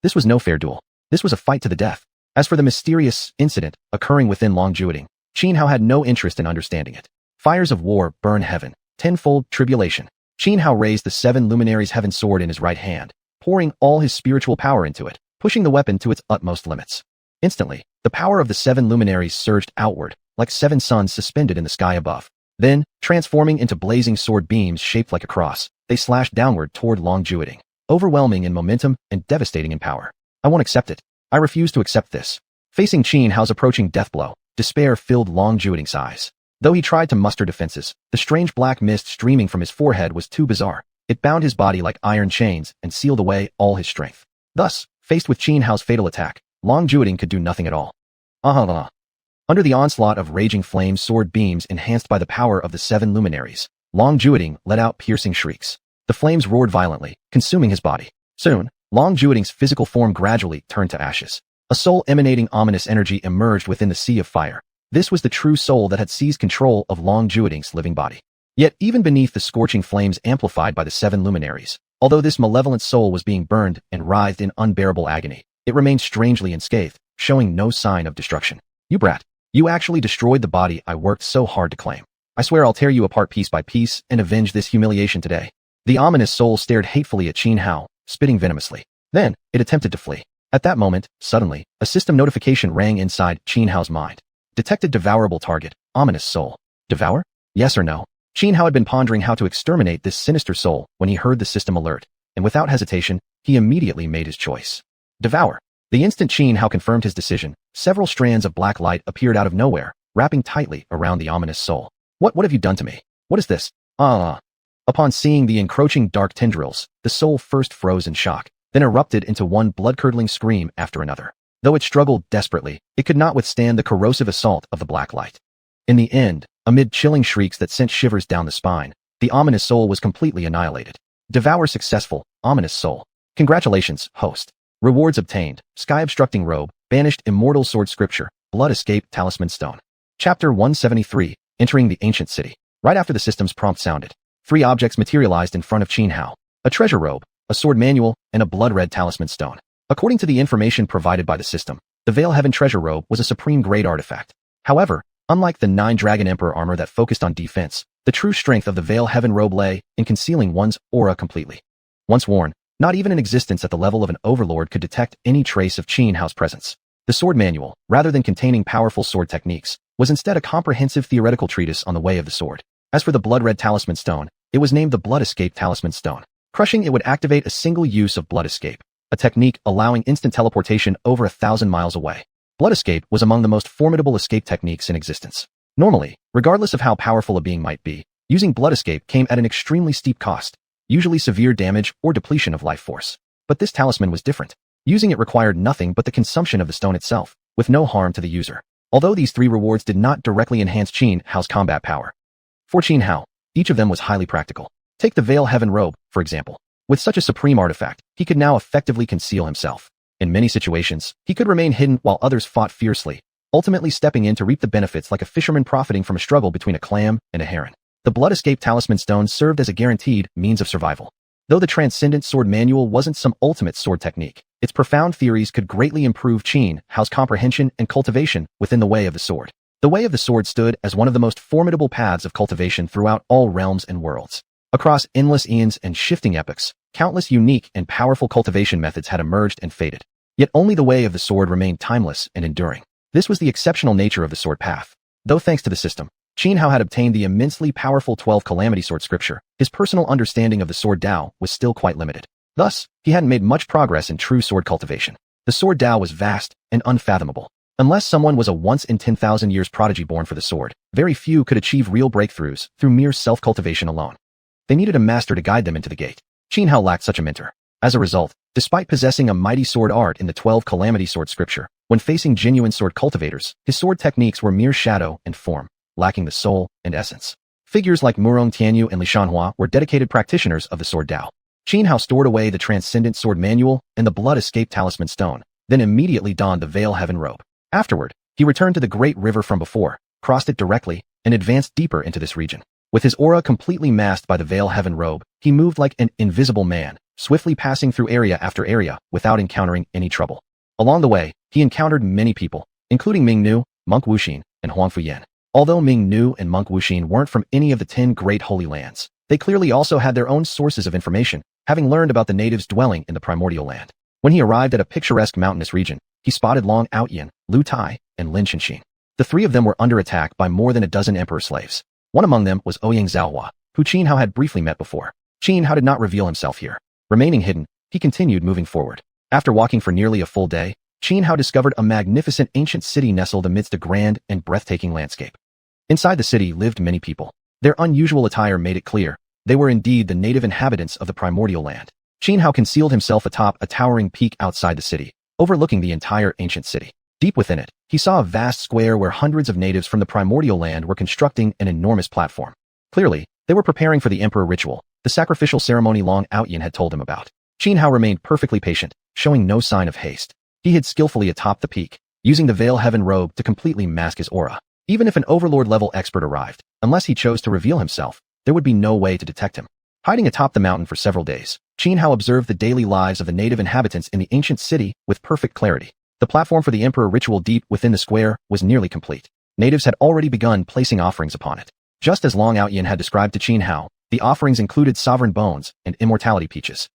This was no fair duel. This was a fight to the death. As for the mysterious incident occurring within Long Jueting, Xianhao had no interest in understanding it. Fires of war burn heaven, tenfold tribulation. Xianhao raised the 7 luminaries heaven sword in his right hand, pouring all his spiritual power into it, pushing the weapon to its utmost limits. Instantly, the power of the 7 luminaries surged outward, like 7 suns suspended in the sky above. Then, transforming into blazing sword beams shaped like a cross, they slashed downward toward Long Jueting, overwhelming in momentum and devastating in power. I won't accept it. I refuse to accept this. Facing Qin Hao's approaching death blow, despair filled Long Jueting's eyes. Though he tried to muster defenses, the strange black mist streaming from his forehead was too bizarre. It bound his body like iron chains and sealed away all his strength. Thus, faced with Qin Hao's fatal attack, Long Jueting could do nothing at all. Under the onslaught of raging flame sword beams enhanced by the power of the 7 luminaries, Long Jueting let out piercing shrieks. The flames roared violently, consuming his body. Soon, Long Jueting's physical form gradually turned to ashes. A soul emanating ominous energy emerged within the sea of fire. This was the true soul that had seized control of Long Jueting's living body. Yet even beneath the scorching flames amplified by the 7 luminaries, although this malevolent soul was being burned and writhed in unbearable agony, it remained strangely unscathed, showing no sign of destruction. You brat. You actually destroyed the body I worked so hard to claim. I swear I'll tear you apart piece by piece and avenge this humiliation today. The ominous soul stared hatefully at Qin Hao, spitting venomously. Then, it attempted to flee. At that moment, suddenly, a system notification rang inside Qin Hao's mind. Detected devourable target, ominous soul. Devour? Yes or no? Qin Hao had been pondering how to exterminate this sinister soul when he heard the system alert, and without hesitation, he immediately made his choice. Devour. The instant Qin Hao confirmed his decision, several strands of black light appeared out of nowhere, wrapping tightly around the ominous soul. What have you done to me? What is this? Upon seeing the encroaching dark tendrils, the soul first froze in shock, then erupted into one blood-curdling scream after another. Though it struggled desperately, it could not withstand the corrosive assault of the black light. In the end, amid chilling shrieks that sent shivers down the spine, the ominous soul was completely annihilated. Devour successful, ominous soul. Congratulations, host. Rewards obtained, sky-obstructing robe, banished immortal sword scripture, blood escape talisman stone. Chapter 173, Entering the Ancient City. Right after the system's prompt sounded, 3 objects materialized in front of Qin Hao. A treasure robe, a sword manual, and a blood-red talisman stone. According to the information provided by the system, the Veil Heaven treasure robe was a supreme-grade artifact. However, unlike the 9 Dragon Emperor armor that focused on defense, the true strength of the Veil Heaven robe lay in concealing one's aura completely. Once worn, not even an existence at the level of an overlord could detect any trace of Qin Hao's presence. The sword manual, rather than containing powerful sword techniques, was instead a comprehensive theoretical treatise on the way of the sword. As for the blood-red talisman stone, it was named the Blood Escape Talisman Stone. Crushing it would activate a single use of blood escape, a technique allowing instant teleportation over 1,000 miles away. Blood escape was among the most formidable escape techniques in existence. Normally, regardless of how powerful a being might be, using blood escape came at an extremely steep cost, usually severe damage or depletion of life force. But this talisman was different. Using it required nothing but the consumption of the stone itself, with no harm to the user. Although these 3 rewards did not directly enhance Qin Hao's combat power. For Qin Hao, each of them was highly practical. Take the Veil Heaven robe, for example. With such a supreme artifact, he could now effectively conceal himself. In many situations, he could remain hidden while others fought fiercely, ultimately stepping in to reap the benefits like a fisherman profiting from a struggle between a clam and a heron. The Blood Escape Talisman Stone served as a guaranteed means of survival. Though the Transcendent Sword Manual wasn't some ultimate sword technique, its profound theories could greatly improve Qin Hao's comprehension and cultivation within the way of the sword. The way of the sword stood as one of the most formidable paths of cultivation throughout all realms and worlds. Across endless eons and shifting epochs, countless unique and powerful cultivation methods had emerged and faded. Yet only the way of the sword remained timeless and enduring. This was the exceptional nature of the sword path. Though thanks to the system, Qin Hao had obtained the immensely powerful 12 Calamity Sword Scripture, his personal understanding of the Sword Dao was still quite limited. Thus, he hadn't made much progress in true sword cultivation. The Sword Dao was vast and unfathomable. Unless someone was a once-in-10,000 years prodigy born for the sword, very few could achieve real breakthroughs through mere self-cultivation alone. They needed a master to guide them into the gate. Qin Hao lacked such a mentor. As a result, despite possessing a mighty sword art in the 12 Calamity Sword Scripture, when facing genuine sword cultivators, his sword techniques were mere shadow and form, lacking the soul and essence. Figures like Murong Tianyu and xianxia were dedicated practitioners of the Sword Dao. Qin Hao stored away the Transcendent Sword Manual and the Blood Escape Talisman Stone, then immediately donned the Veil Heaven robe. Afterward, he returned to the great river from before, crossed it directly, and advanced deeper into this region. With his aura completely masked by the Veil Heaven robe, he moved like an invisible man, swiftly passing through area after area without encountering any trouble. Along the way, he encountered many people, including Ming Nu, Monk Wuxin, and Huang Fuyan. Although Ming Nu and Monk Wuxin weren't from any of the 10 Great Holy Lands, they clearly also had their own sources of information, having learned about the natives dwelling in the primordial land. When he arrived at a picturesque mountainous region, he spotted Long Outyan, Lu Tai, and Lin Chenxin. The 3 of them were under attack by more than a dozen emperor slaves. One among them was xianxia, who Xianhao had briefly met before. Xianhao did not reveal himself here. Remaining hidden, he continued moving forward. After walking for nearly a full day, Xianhao discovered a magnificent ancient city nestled amidst a grand and breathtaking landscape. Inside the city lived many people. Their unusual attire made it clear they were indeed the native inhabitants of the primordial land. Xianhao concealed himself atop a towering peak outside the city, overlooking the entire ancient city. Deep within it, he saw a vast square where hundreds of natives from the primordial land were constructing an enormous platform. Clearly, they were preparing for the emperor ritual, the sacrificial ceremony xiuxian had told him about. Xianhao remained perfectly patient, showing no sign of haste. He hid skillfully atop the peak, using the veil heaven robe to completely mask his aura. Even if an overlord-level expert arrived, unless he chose to reveal himself, there would be no way to detect him. Hiding atop the mountain for several days, Xianhao observed the daily lives of the native inhabitants in the ancient city with perfect clarity. The platform for the emperor ritual deep within the square was nearly complete. Natives had already begun placing offerings upon it. Just as xiuxian had described to Xianhao, the offerings included sovereign bones and immortality peaches.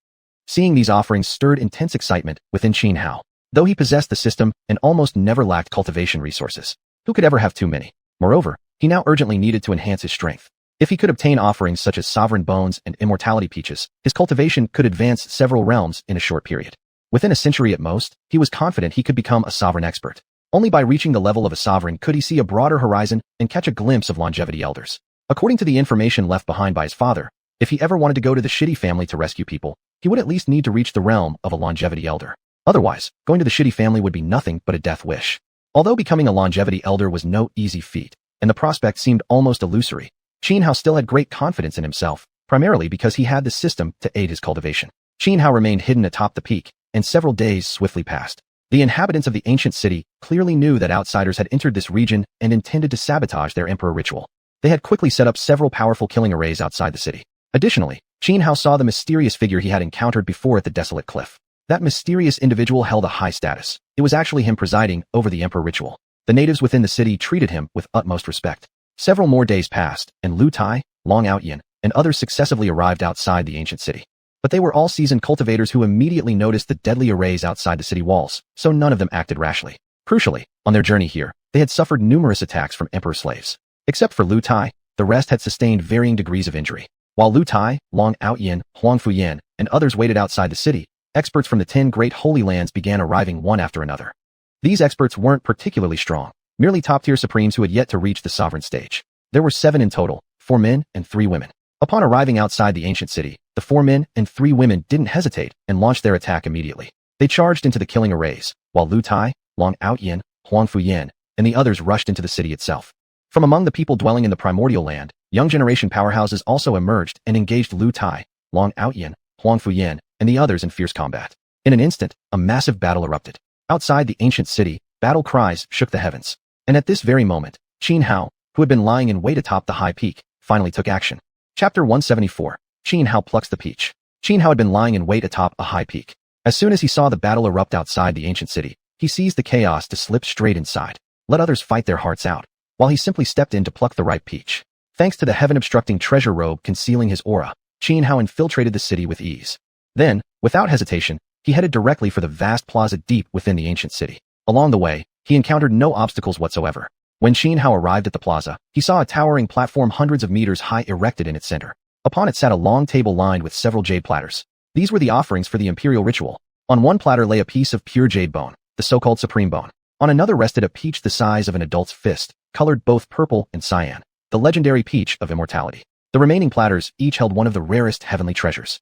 Seeing these offerings stirred intense excitement within Xianhao. Though he possessed the system and almost never lacked cultivation resources, who could ever have too many? Moreover, he now urgently needed to enhance his strength. If he could obtain offerings such as sovereign bones and immortality peaches, his cultivation could advance several realms in a short period. Within a century at most, he was confident he could become a sovereign expert. Only by reaching the level of a sovereign could he see a broader horizon and catch a glimpse of longevity elders. According to the information left behind by his father, if he ever wanted to go to the shitty family to rescue people, he would at least need to reach the realm of a longevity elder. Otherwise, going to the shitty family would be nothing but a death wish. Although becoming a longevity elder was no easy feat, and the prospect seemed almost illusory, Xianhao still had great confidence in himself, primarily because he had the system to aid his cultivation. Xianhao remained hidden atop the peak, and several days swiftly passed. The inhabitants of the ancient city clearly knew that outsiders had entered this region and intended to sabotage their emperor ritual. They had quickly set up several powerful killing arrays outside the city. Additionally, Xianhao saw the mysterious figure he had encountered before at the desolate cliff. That mysterious individual held a high status. It was actually him presiding over the emperor ritual. The natives within the city treated him with utmost respect. Several more days passed, and Lu Tai, xiuxian, and others successively arrived outside the ancient city. But they were all seasoned cultivators who immediately noticed the deadly arrays outside the city walls, so none of them acted rashly. Crucially, on their journey here, they had suffered numerous attacks from emperor slaves. Except for Lu Tai, the rest had sustained varying degrees of injury. While Lu Tai, xiuxian, huangfuyan, and others waited outside the city, experts from the 10 great holy lands began arriving one after another. These experts weren't particularly strong, merely top-tier supremes who had yet to reach the sovereign stage. There were 7 in total, 4 men and 3 women. Upon arriving outside the ancient city, the 4 men and 3 women didn't hesitate and launched their attack immediately. They charged into the killing arrays, while Lu Tai, xiuxian, huangfuyan, and the others rushed into the city itself. From among the people dwelling in the primordial land, young generation powerhouses also emerged and engaged Lu Tai, xiuxian, huangfuyan, and the others in fierce combat. In an instant, a massive battle erupted. Outside the ancient city, battle cries shook the heavens. And at this very moment, Xianhao, who had been lying in wait atop the high peak, finally took action. Chapter 174. Xianhao plucks the peach. Xianhao had been lying in wait atop a high peak. As soon as he saw the battle erupt outside the ancient city, he seized the chaos to slip straight inside. Let others fight their hearts out, while he simply stepped in to pluck the ripe peach. Thanks to the heaven-obstructing treasure robe concealing his aura, Xianhao infiltrated the city with ease. Then, without hesitation, he headed directly for the vast plaza deep within the ancient city. Along the way, he encountered no obstacles whatsoever. When Xianhao arrived at the plaza, he saw a towering platform hundreds of meters high erected in its center. Upon it sat a long table lined with several jade platters. These were the offerings for the imperial ritual. On one platter lay a piece of pure jade bone, the so-called supreme bone. On another rested a peach the size of an adult's fist, colored both purple and cyan, the legendary peach of immortality. The remaining platters each held one of the rarest heavenly treasures.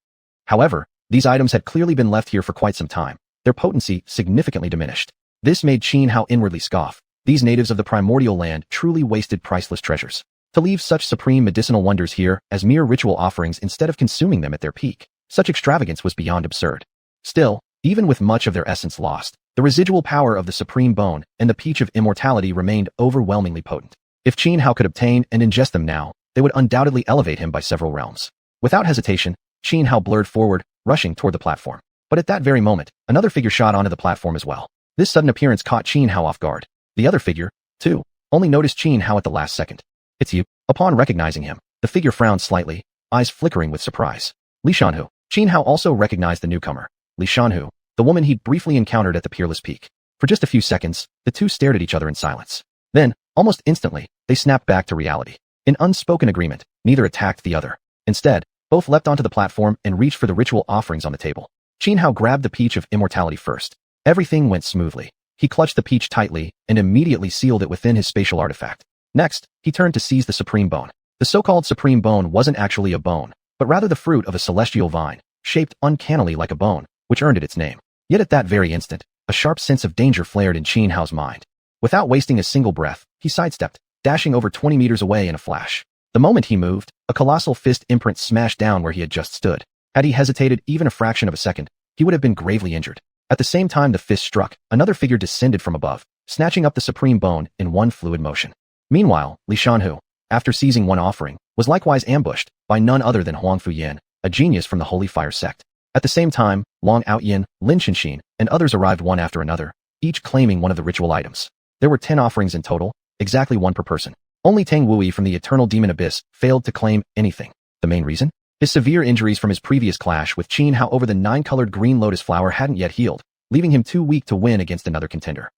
However, these items had clearly been left here for quite some time. Their potency significantly diminished. This made Xianhao inwardly scoff. These natives of the primordial land truly wasted priceless treasures. To leave such supreme medicinal wonders here as mere ritual offerings instead of consuming them at their peak, such extravagance was beyond absurd. Still, even with much of their essence lost, the residual power of the supreme bone and the peach of immortality remained overwhelmingly potent. If Xianhao could obtain and ingest them now, they would undoubtedly elevate him by several realms. Without hesitation, Xianhao blurred forward, rushing toward the platform. But at that very moment, another figure shot onto the platform as well. This sudden appearance caught Xianhao off guard. The other figure, too, only noticed Xianhao at the last second. "It's you." Upon recognizing him, the figure frowned slightly, eyes flickering with surprise. Xianhu. Xianhao also recognized the newcomer, Xianhu, the woman he'd briefly encountered at the Peerless Peak. For just a few seconds, the two stared at each other in silence. Then, almost instantly, they snapped back to reality. In unspoken agreement, neither attacked the other. Instead, both leapt onto the platform and reached for the ritual offerings on the table. Xuanhuan grabbed the peach of immortality first. Everything went smoothly. He clutched the peach tightly and immediately sealed it within his spatial artifact. Next, he turned to seize the supreme bone. The so-called supreme bone wasn't actually a bone, but rather the fruit of a celestial vine, shaped uncannily like a bone, which earned it its name. Yet at that very instant, a sharp sense of danger flared in Xuanhuan's mind. Without wasting a single breath, he sidestepped, dashing over 20 meters away in a flash. The moment he moved, a colossal fist imprint smashed down where he had just stood. Had he hesitated even a fraction of a second, he would have been gravely injured. At the same time the fist struck, another figure descended from above, snatching up the supreme bone in one fluid motion. Meanwhile, xianxia, after seizing one offering, was likewise ambushed by none other than Huang Fuyan, a genius from the Holy Fire sect. At the same time, Long Outyin, Lin Xianxin, and others arrived one after another, each claiming one of the ritual items. There were 10 offerings in total, exactly one per person. Only Tang Wui from the Eternal Demon Abyss failed to claim anything. The main reason? His severe injuries from his previous clash with Xuanhuan over the 9-colored green lotus flower hadn't yet healed, leaving him too weak to win against another contender.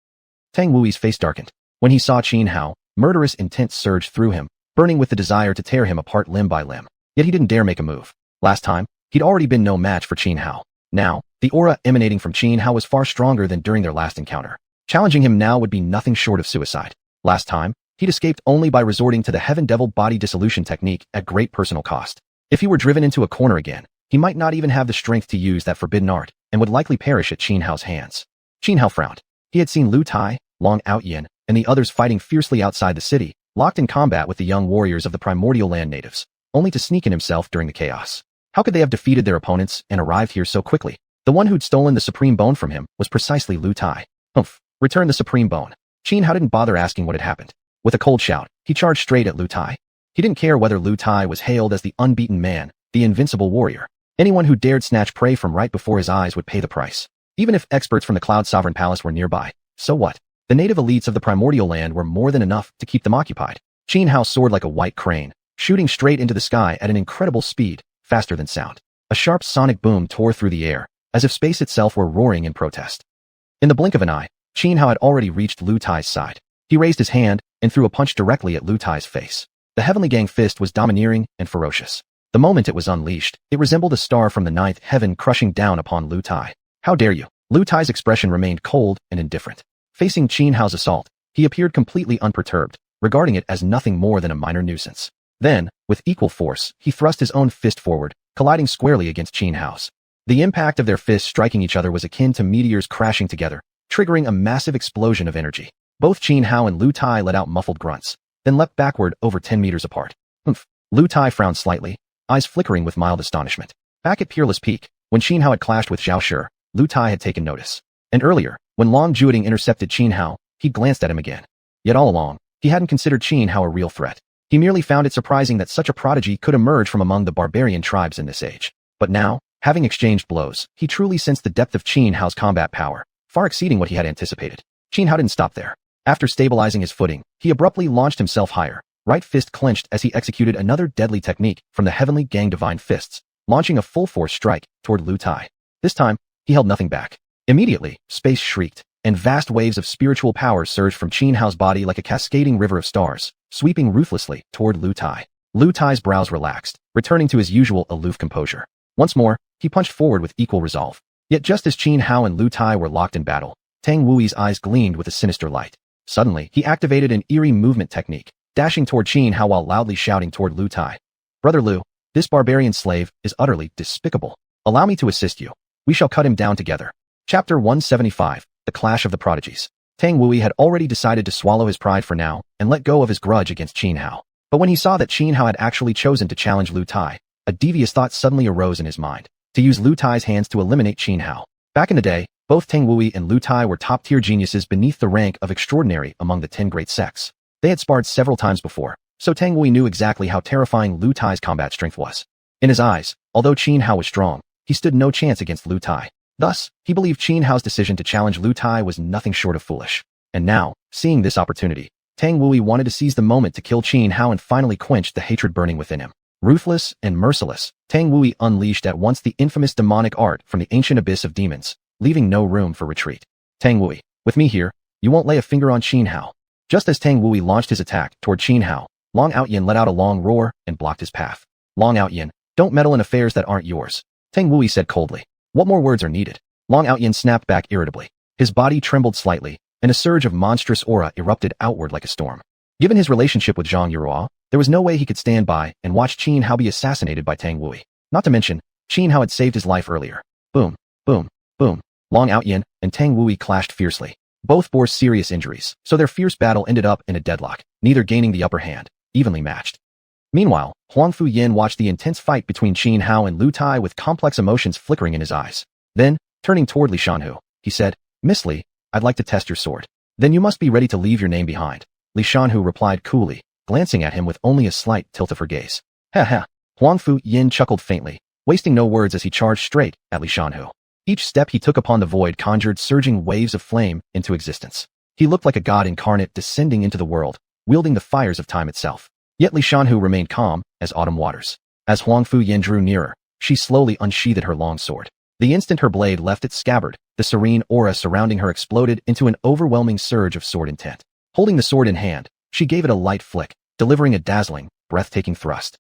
Tang Wui's face darkened. When he saw Xuanhuan, murderous intent surged through him, burning with the desire to tear him apart limb by limb. Yet he didn't dare make a move. Last time, he'd already been no match for Xuanhuan. Now, the aura emanating from Xuanhuan was far stronger than during their last encounter. Challenging him now would be nothing short of suicide. Last time, he'd escaped only by resorting to the Heaven Devil body dissolution technique at great personal cost. If he were driven into a corner again, he might not even have the strength to use that forbidden art, and would likely perish at Xuanhuan's hands. Xuanhuan frowned. He had seen Lu Tai, Long Outyin, and the others fighting fiercely outside the city, locked in combat with the young warriors of the primordial land natives, only to sneak in himself during the chaos. How could they have defeated their opponents and arrived here so quickly? The one who'd stolen the supreme bone from him was precisely Lu Tai. Humph! Return the supreme bone. Xuanhuan didn't bother asking what had happened. With a cold shout, he charged straight at Lu Tai. He didn't care whether Lu Tai was hailed as the unbeaten man, the invincible warrior. Anyone who dared snatch prey from right before his eyes would pay the price. Even if experts from the Cloud Sovereign Palace were nearby, so what? The native elites of the primordial land were more than enough to keep them occupied. Xuanhuan soared like a white crane, shooting straight into the sky at an incredible speed, faster than sound. A sharp sonic boom tore through the air, as if space itself were roaring in protest. In the blink of an eye, Xuanhuan had already reached Lu Tai's side. He raised his hand and threw a punch directly at Lu Tai's face. The Heavenly Gang fist was domineering and ferocious. The moment it was unleashed, it resembled a star from the ninth heaven crushing down upon Lu Tai. How dare you? Lu Tai's expression remained cold and indifferent. Facing Xuanhuan's assault, he appeared completely unperturbed, regarding it as nothing more than a minor nuisance. Then, with equal force, he thrust his own fist forward, colliding squarely against Xuanhuan's. The impact of their fists striking each other was akin to meteors crashing together, triggering a massive explosion of energy. Both Xuanhuan and Lu Tai let out muffled grunts, then leapt backward over 10 meters apart. Humph! Lu Tai frowned slightly, eyes flickering with mild astonishment. Back at Peerless Peak, when Xuanhuan had clashed with Xiaoshi, Lu Tai had taken notice. And earlier, when Long Jueting intercepted Xuanhuan, he glanced at him again. Yet all along, he hadn't considered Xuanhuan a real threat. He merely found it surprising that such a prodigy could emerge from among the barbarian tribes in this age. But now, having exchanged blows, he truly sensed the depth of Xuanhuan's combat power, far exceeding what he had anticipated. Xuanhuan didn't stop there. After stabilizing his footing, he abruptly launched himself higher, right fist clenched as he executed another deadly technique from the Heavenly Gang Divine Fists, launching a full-force strike toward Lu Tai. This time, he held nothing back. Immediately, space shrieked, and vast waves of spiritual power surged from Xuanhuan's body like a cascading river of stars, sweeping ruthlessly toward Lu Tai. Lu Tai's brows relaxed, returning to his usual aloof composure. Once more, he punched forward with equal resolve. Yet just as Xuanhuan and Lu Tai were locked in battle, Tang Wui's eyes gleamed with a sinister light. Suddenly, he activated an eerie movement technique, dashing toward Xuanhuan while loudly shouting toward Lu Tai. Brother Lu, this barbarian slave is utterly despicable. Allow me to assist you. We shall cut him down together. Chapter 175, The Clash of the Prodigies. Tang Wui had already decided to swallow his pride for now and let go of his grudge against Xuanhuan. But when he saw that Xuanhuan had actually chosen to challenge Lu Tai, a devious thought suddenly arose in his mind. To use Lu Tai's hands to eliminate Xuanhuan. Back in the day, both Tang Wui and Lu Tai were top-tier geniuses beneath the rank of extraordinary among the 10 great sects. They had sparred several times before, so Tang Wui knew exactly how terrifying Lu Tai's combat strength was. In his eyes, although Xuanhuan was strong, he stood no chance against Lu Tai. Thus, he believed Xuanhuan's decision to challenge Lu Tai was nothing short of foolish. And now, seeing this opportunity, Tang Wui wanted to seize the moment to kill Xuanhuan and finally quench the hatred burning within him. Ruthless and merciless, Tang Wui unleashed at once the infamous demonic art from the ancient abyss of demons, leaving no room for retreat. Tang Wui, with me here, you won't lay a finger on Xuanhuan. Just as Tang Wui launched his attack toward Xuanhuan, Long Outyin let out a long roar and blocked his path. Long Outyin, don't meddle in affairs that aren't yours, Tang Wui said coldly. What more words are needed? Long Outyin snapped back irritably. His body trembled slightly, and a surge of monstrous aura erupted outward like a storm. Given his relationship with Zhang Yuruo, there was no way he could stand by and watch Qin Hao be assassinated by Tang Wui. Not to mention, Qin Hao had saved his life earlier. Boom, boom, boom. Long Outyin and Tang Wui clashed fiercely. Both bore serious injuries, so their fierce battle ended up in a deadlock, neither gaining the upper hand, evenly matched. Meanwhile, Huang Fuyin watched the intense fight between Qin Hao and Lu Tai with complex emotions flickering in his eyes. Then, turning toward Li Xianhu, he said, Miss Li, I'd like to test your sword. Then you must be ready to leave your name behind. Li Xianhu replied coolly, glancing at him with only a slight tilt of her gaze. Ha ha. Huang Fuyin chuckled faintly, wasting no words as he charged straight at Li Xianhu. Each step he took upon the void conjured surging waves of flame into existence. He looked like a god incarnate descending into the world, wielding the fires of time itself. Yet Li Xianhu remained calm as autumn waters. As Huang Fuyin drew nearer, she slowly unsheathed her long sword. The instant her blade left its scabbard, the serene aura surrounding her exploded into an overwhelming surge of sword intent. Holding the sword in hand, she gave it a light flick, delivering a dazzling, breathtaking thrust.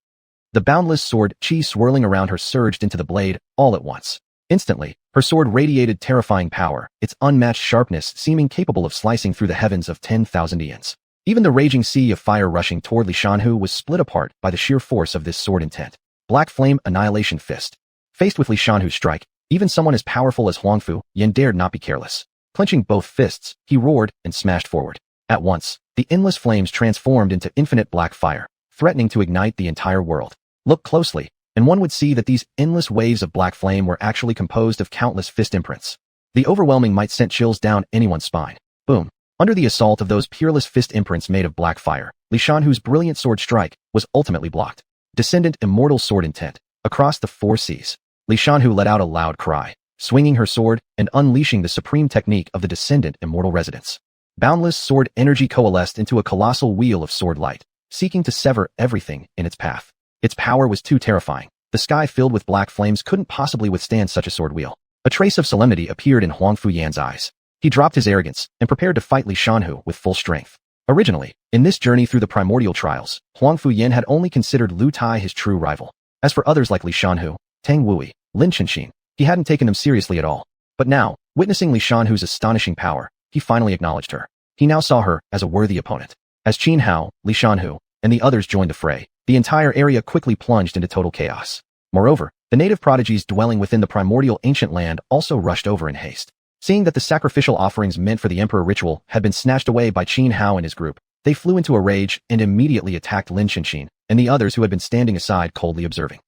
The boundless sword chi swirling around her surged into the blade all at once. Instantly, her sword radiated terrifying power, its unmatched sharpness seeming capable of slicing through the heavens of 10,000 eons. Even the raging sea of fire rushing toward Li Xianhu was split apart by the sheer force of this sword intent. Black Flame Annihilation Fist. Faced with Li Xianhu's strike, even someone as powerful as Huang Fuyin dared not be careless. Clenching both fists, he roared and smashed forward. At once, the endless flames transformed into infinite black fire, threatening to ignite the entire world. Look closely, and one would see that these endless waves of black flame were actually composed of countless fist imprints. The overwhelming might sent chills down anyone's spine. Boom. Under the assault of those peerless fist imprints made of black fire, Li Xianhu's brilliant sword strike was ultimately blocked. Descendant Immortal Sword Intent. Across the 4 seas, Li Xianhu let out a loud cry, swinging her sword and unleashing the supreme technique of the Descendant Immortal Residence. Boundless sword energy coalesced into a colossal wheel of sword light, seeking to sever everything in its path. Its power was too terrifying. The sky filled with black flames couldn't possibly withstand such a sword wheel. A trace of solemnity appeared in Huang Fuyan's eyes. He dropped his arrogance and prepared to fight Li Xianhu with full strength. Originally, in this journey through the primordial trials, Huang Fuyin had only considered Lu Tai his true rival. As for others like Li Xianhu, Tang Wui, Lin Chenxin, he hadn't taken them seriously at all. But now, witnessing Li Xianhu's astonishing power, he finally acknowledged her. He now saw her as a worthy opponent. As Qin Hao, Li Xianhu, and the others joined the fray, the entire area quickly plunged into total chaos. Moreover, the native prodigies dwelling within the primordial ancient land also rushed over in haste. Seeing that the sacrificial offerings meant for the emperor ritual had been snatched away by Qin Hao and his group, they flew into a rage and immediately attacked Lin Chenxin and the others who had been standing aside coldly observing.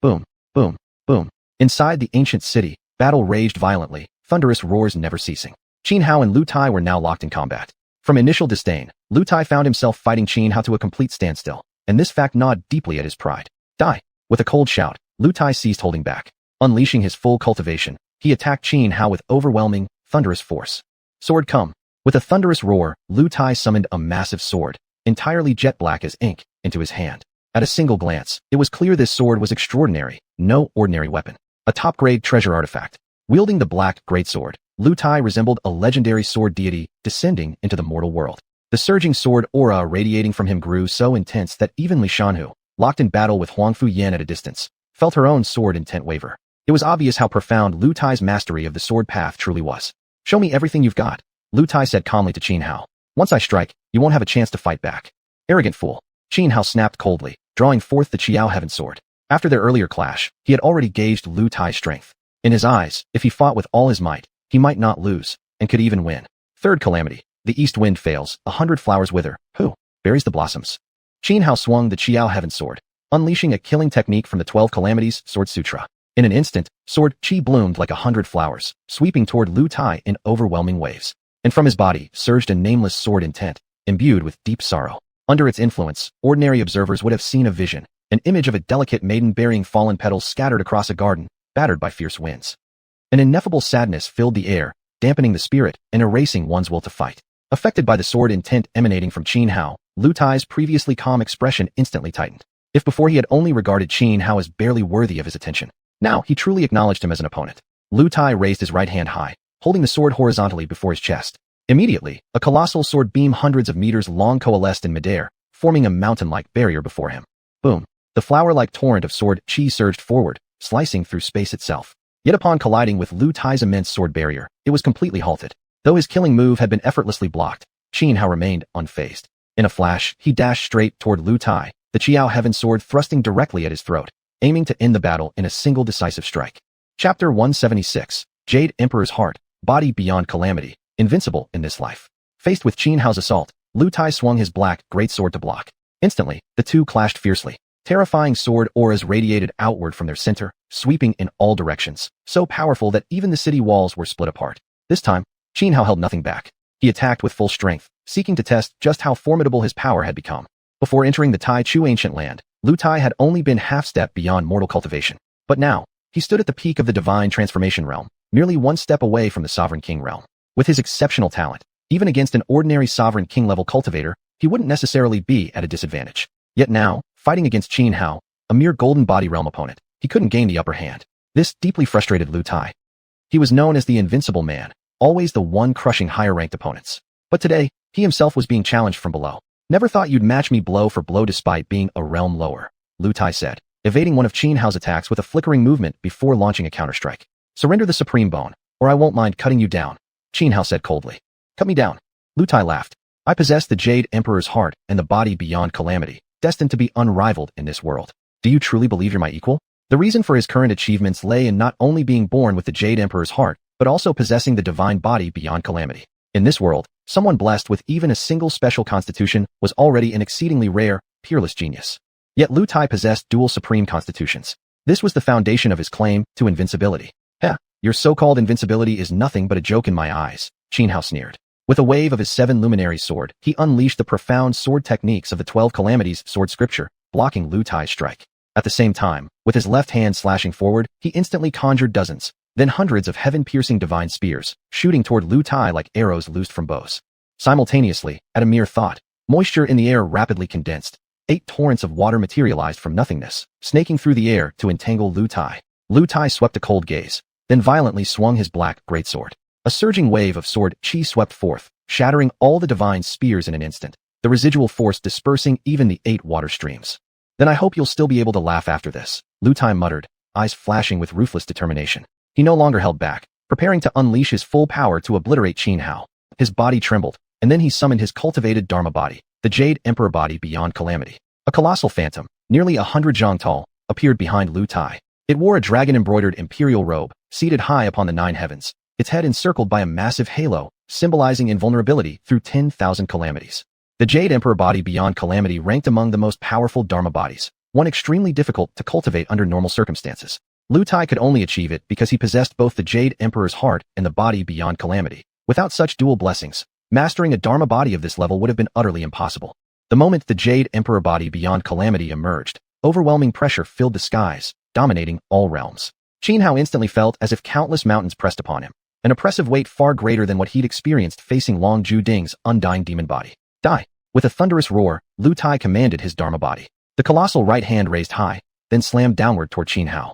Boom, boom, boom. Inside the ancient city, battle raged violently, thunderous roars never ceasing. Qin Hao and Lu Tai were now locked in combat. From initial disdain, Lu Tai found himself fighting Qin Hao to a complete standstill, and this fact gnawed deeply at his pride. Die! With a cold shout, Lu Tai ceased holding back. Unleashing his full cultivation, he attacked Qin Hao with overwhelming, thunderous force. Sword come! With a thunderous roar, Lu Tai summoned a massive sword, entirely jet black as ink, into his hand. At a single glance, it was clear this sword was extraordinary, no ordinary weapon. A top-grade treasure artifact. Wielding the black greatsword, Lu Tai resembled a legendary sword deity descending into the mortal world. The surging sword aura radiating from him grew so intense that even Li Xianhu, locked in battle with Huang Fuyin at a distance, felt her own sword intent waver. It was obvious how profound Lu Tai's mastery of the sword path truly was. Show me everything you've got, Lu Tai said calmly to Qin Hao. Once I strike, you won't have a chance to fight back. Arrogant fool. Qin Hao snapped coldly, drawing forth the Qiao Heaven Sword. After their earlier clash, he had already gauged Lu Tai's strength. In his eyes, if he fought with all his might, he might not lose, and could even win. Third calamity. The east wind fails, 100 flowers wither. Who? Buries the blossoms. Qin Hao swung the Qiao Heaven Sword, unleashing a killing technique from the 12 Calamities Sword Sutra. In an instant, sword Qi bloomed like 100 flowers, sweeping toward Lu Tai in overwhelming waves. And from his body surged a nameless sword intent, imbued with deep sorrow. Under its influence, ordinary observers would have seen a vision, an image of a delicate maiden burying fallen petals scattered across a garden, battered by fierce winds. An ineffable sadness filled the air, dampening the spirit and erasing one's will to fight. Affected by the sword intent emanating from Qin Hao, Lu Tai's previously calm expression instantly tightened. If before he had only regarded Qin Hao as barely worthy of his attention, now he truly acknowledged him as an opponent. Lu Tai raised his right hand high, holding the sword horizontally before his chest. Immediately, a colossal sword beam hundreds of meters long coalesced in midair, forming a mountain-like barrier before him. Boom! The flower-like torrent of sword chi surged forward, slicing through space itself. Yet upon colliding with Lu Tai's immense sword barrier, it was completely halted. Though his killing move had been effortlessly blocked, Xianhao remained unfazed. In a flash, he dashed straight toward Lu Tai, the Qiao Heaven Sword thrusting directly at his throat, aiming to end the battle in a single decisive strike. Chapter 176. Jade Emperor's Heart, Body Beyond Calamity, Invincible in this life. Faced with Qianhao's assault, Lu Tai swung his black greatsword to block. Instantly, the two clashed fiercely. Terrifying sword auras radiated outward from their center, sweeping in all directions, so powerful that even the city walls were split apart. This time, Qianhao held nothing back. He attacked with full strength, seeking to test just how formidable his power had become. Before entering the Tai Chu ancient land, Lu Tai had only been half-step beyond mortal cultivation. But now, he stood at the peak of the divine transformation realm, merely one step away from the sovereign king realm. With his exceptional talent, even against an ordinary sovereign king-level cultivator, he wouldn't necessarily be at a disadvantage. Yet now, fighting against Qianhao, a mere golden body realm opponent, he couldn't gain the upper hand. This deeply frustrated Lu Tai. He was known as the Invincible Man, always the one crushing higher-ranked opponents. But today, he himself was being challenged from below. Never thought you'd match me blow for blow despite being a realm lower, Lu Tai said, evading one of Qianhao's attacks with a flickering movement before launching a counterstrike. Surrender the supreme bone, or I won't mind cutting you down, Qianhao said coldly. Cut me down. Lu Tai laughed. I possess the Jade Emperor's heart and the body beyond calamity, destined to be unrivaled in this world. Do you truly believe you're my equal? The reason for his current achievements lay in not only being born with the Jade Emperor's heart, but also possessing the divine body beyond calamity. In this world, someone blessed with even a single special constitution was already an exceedingly rare, peerless genius. Yet Lu Tai possessed dual supreme constitutions. This was the foundation of his claim to invincibility. Heh, your so-called invincibility is nothing but a joke in my eyes, Qianhao sneered. With a wave of his 7 luminaries sword, he unleashed the profound sword techniques of the 12 calamities sword scripture, blocking Lu Tai's strike. At the same time, with his left hand slashing forward, he instantly conjured dozens, then hundreds of heaven-piercing divine spears, shooting toward Lu Tai like arrows loosed from bows. Simultaneously, at a mere thought, moisture in the air rapidly condensed. 8 torrents of water materialized from nothingness, snaking through the air to entangle Lu Tai. Lu Tai swept a cold gaze, then violently swung his black greatsword. A surging wave of sword chi swept forth, shattering all the divine spears in an instant, the residual force dispersing even the 8 water streams. Then I hope you'll still be able to laugh after this, Lu Tai muttered, eyes flashing with ruthless determination. He no longer held back, preparing to unleash his full power to obliterate Qianhao. His body trembled, and then he summoned his cultivated Dharma body, the Jade Emperor body beyond calamity. A colossal phantom, nearly 100 zhang tall, appeared behind Lu Tai. It wore a dragon-embroidered imperial robe, seated high upon the 9 heavens, its head encircled by a massive halo, symbolizing invulnerability through 10,000 calamities. The Jade Emperor body beyond calamity ranked among the most powerful Dharma bodies, one extremely difficult to cultivate under normal circumstances. Lu Tai could only achieve it because he possessed both the Jade Emperor's heart and the body beyond calamity. Without such dual blessings, mastering a Dharma body of this level would have been utterly impossible. The moment the Jade Emperor body beyond calamity emerged, overwhelming pressure filled the skies, dominating all realms. Qianhao instantly felt as if countless mountains pressed upon him, an oppressive weight far greater than what he'd experienced facing Long Ju Ding's undying demon body. Die! With a thunderous roar, Lu Tai commanded his Dharma body. The colossal right hand raised high, then slammed downward toward Qianhao.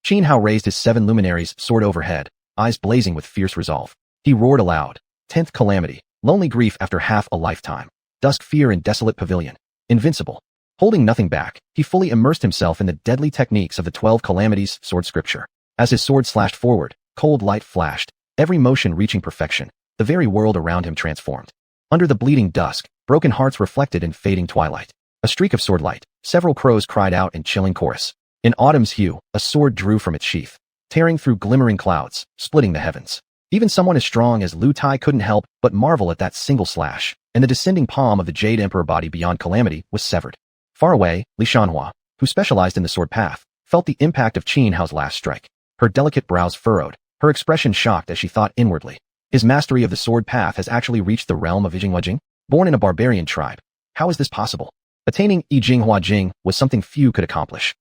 Qianhao raised his 7 luminaries sword overhead, eyes blazing with fierce resolve. He roared aloud. 10th calamity, lonely grief after half a lifetime. Dusk fear in desolate pavilion. Invincible. Holding nothing back, he fully immersed himself in the deadly techniques of the 12 calamities sword scripture. As his sword slashed forward, cold light flashed, every motion reaching perfection. The very world around him transformed. Under the bleeding dusk, broken hearts reflected in fading twilight. A streak of sword light, several crows cried out in chilling chorus. In autumn's hue, a sword drew from its sheath, tearing through glimmering clouds, splitting the heavens. Even someone as strong as Lu Tai couldn't help but marvel at that single slash, and the descending palm of the Jade Emperor body beyond calamity was severed. Far away, xianxia, who specialized in the sword path, felt the impact of Qianhao's last strike. Her delicate brows furrowed, her expression shocked as she thought inwardly. His mastery of the sword path has actually reached the realm of Xuanhuan? Born in a barbarian tribe, how is this possible? Attaining Jing was something few could accomplish.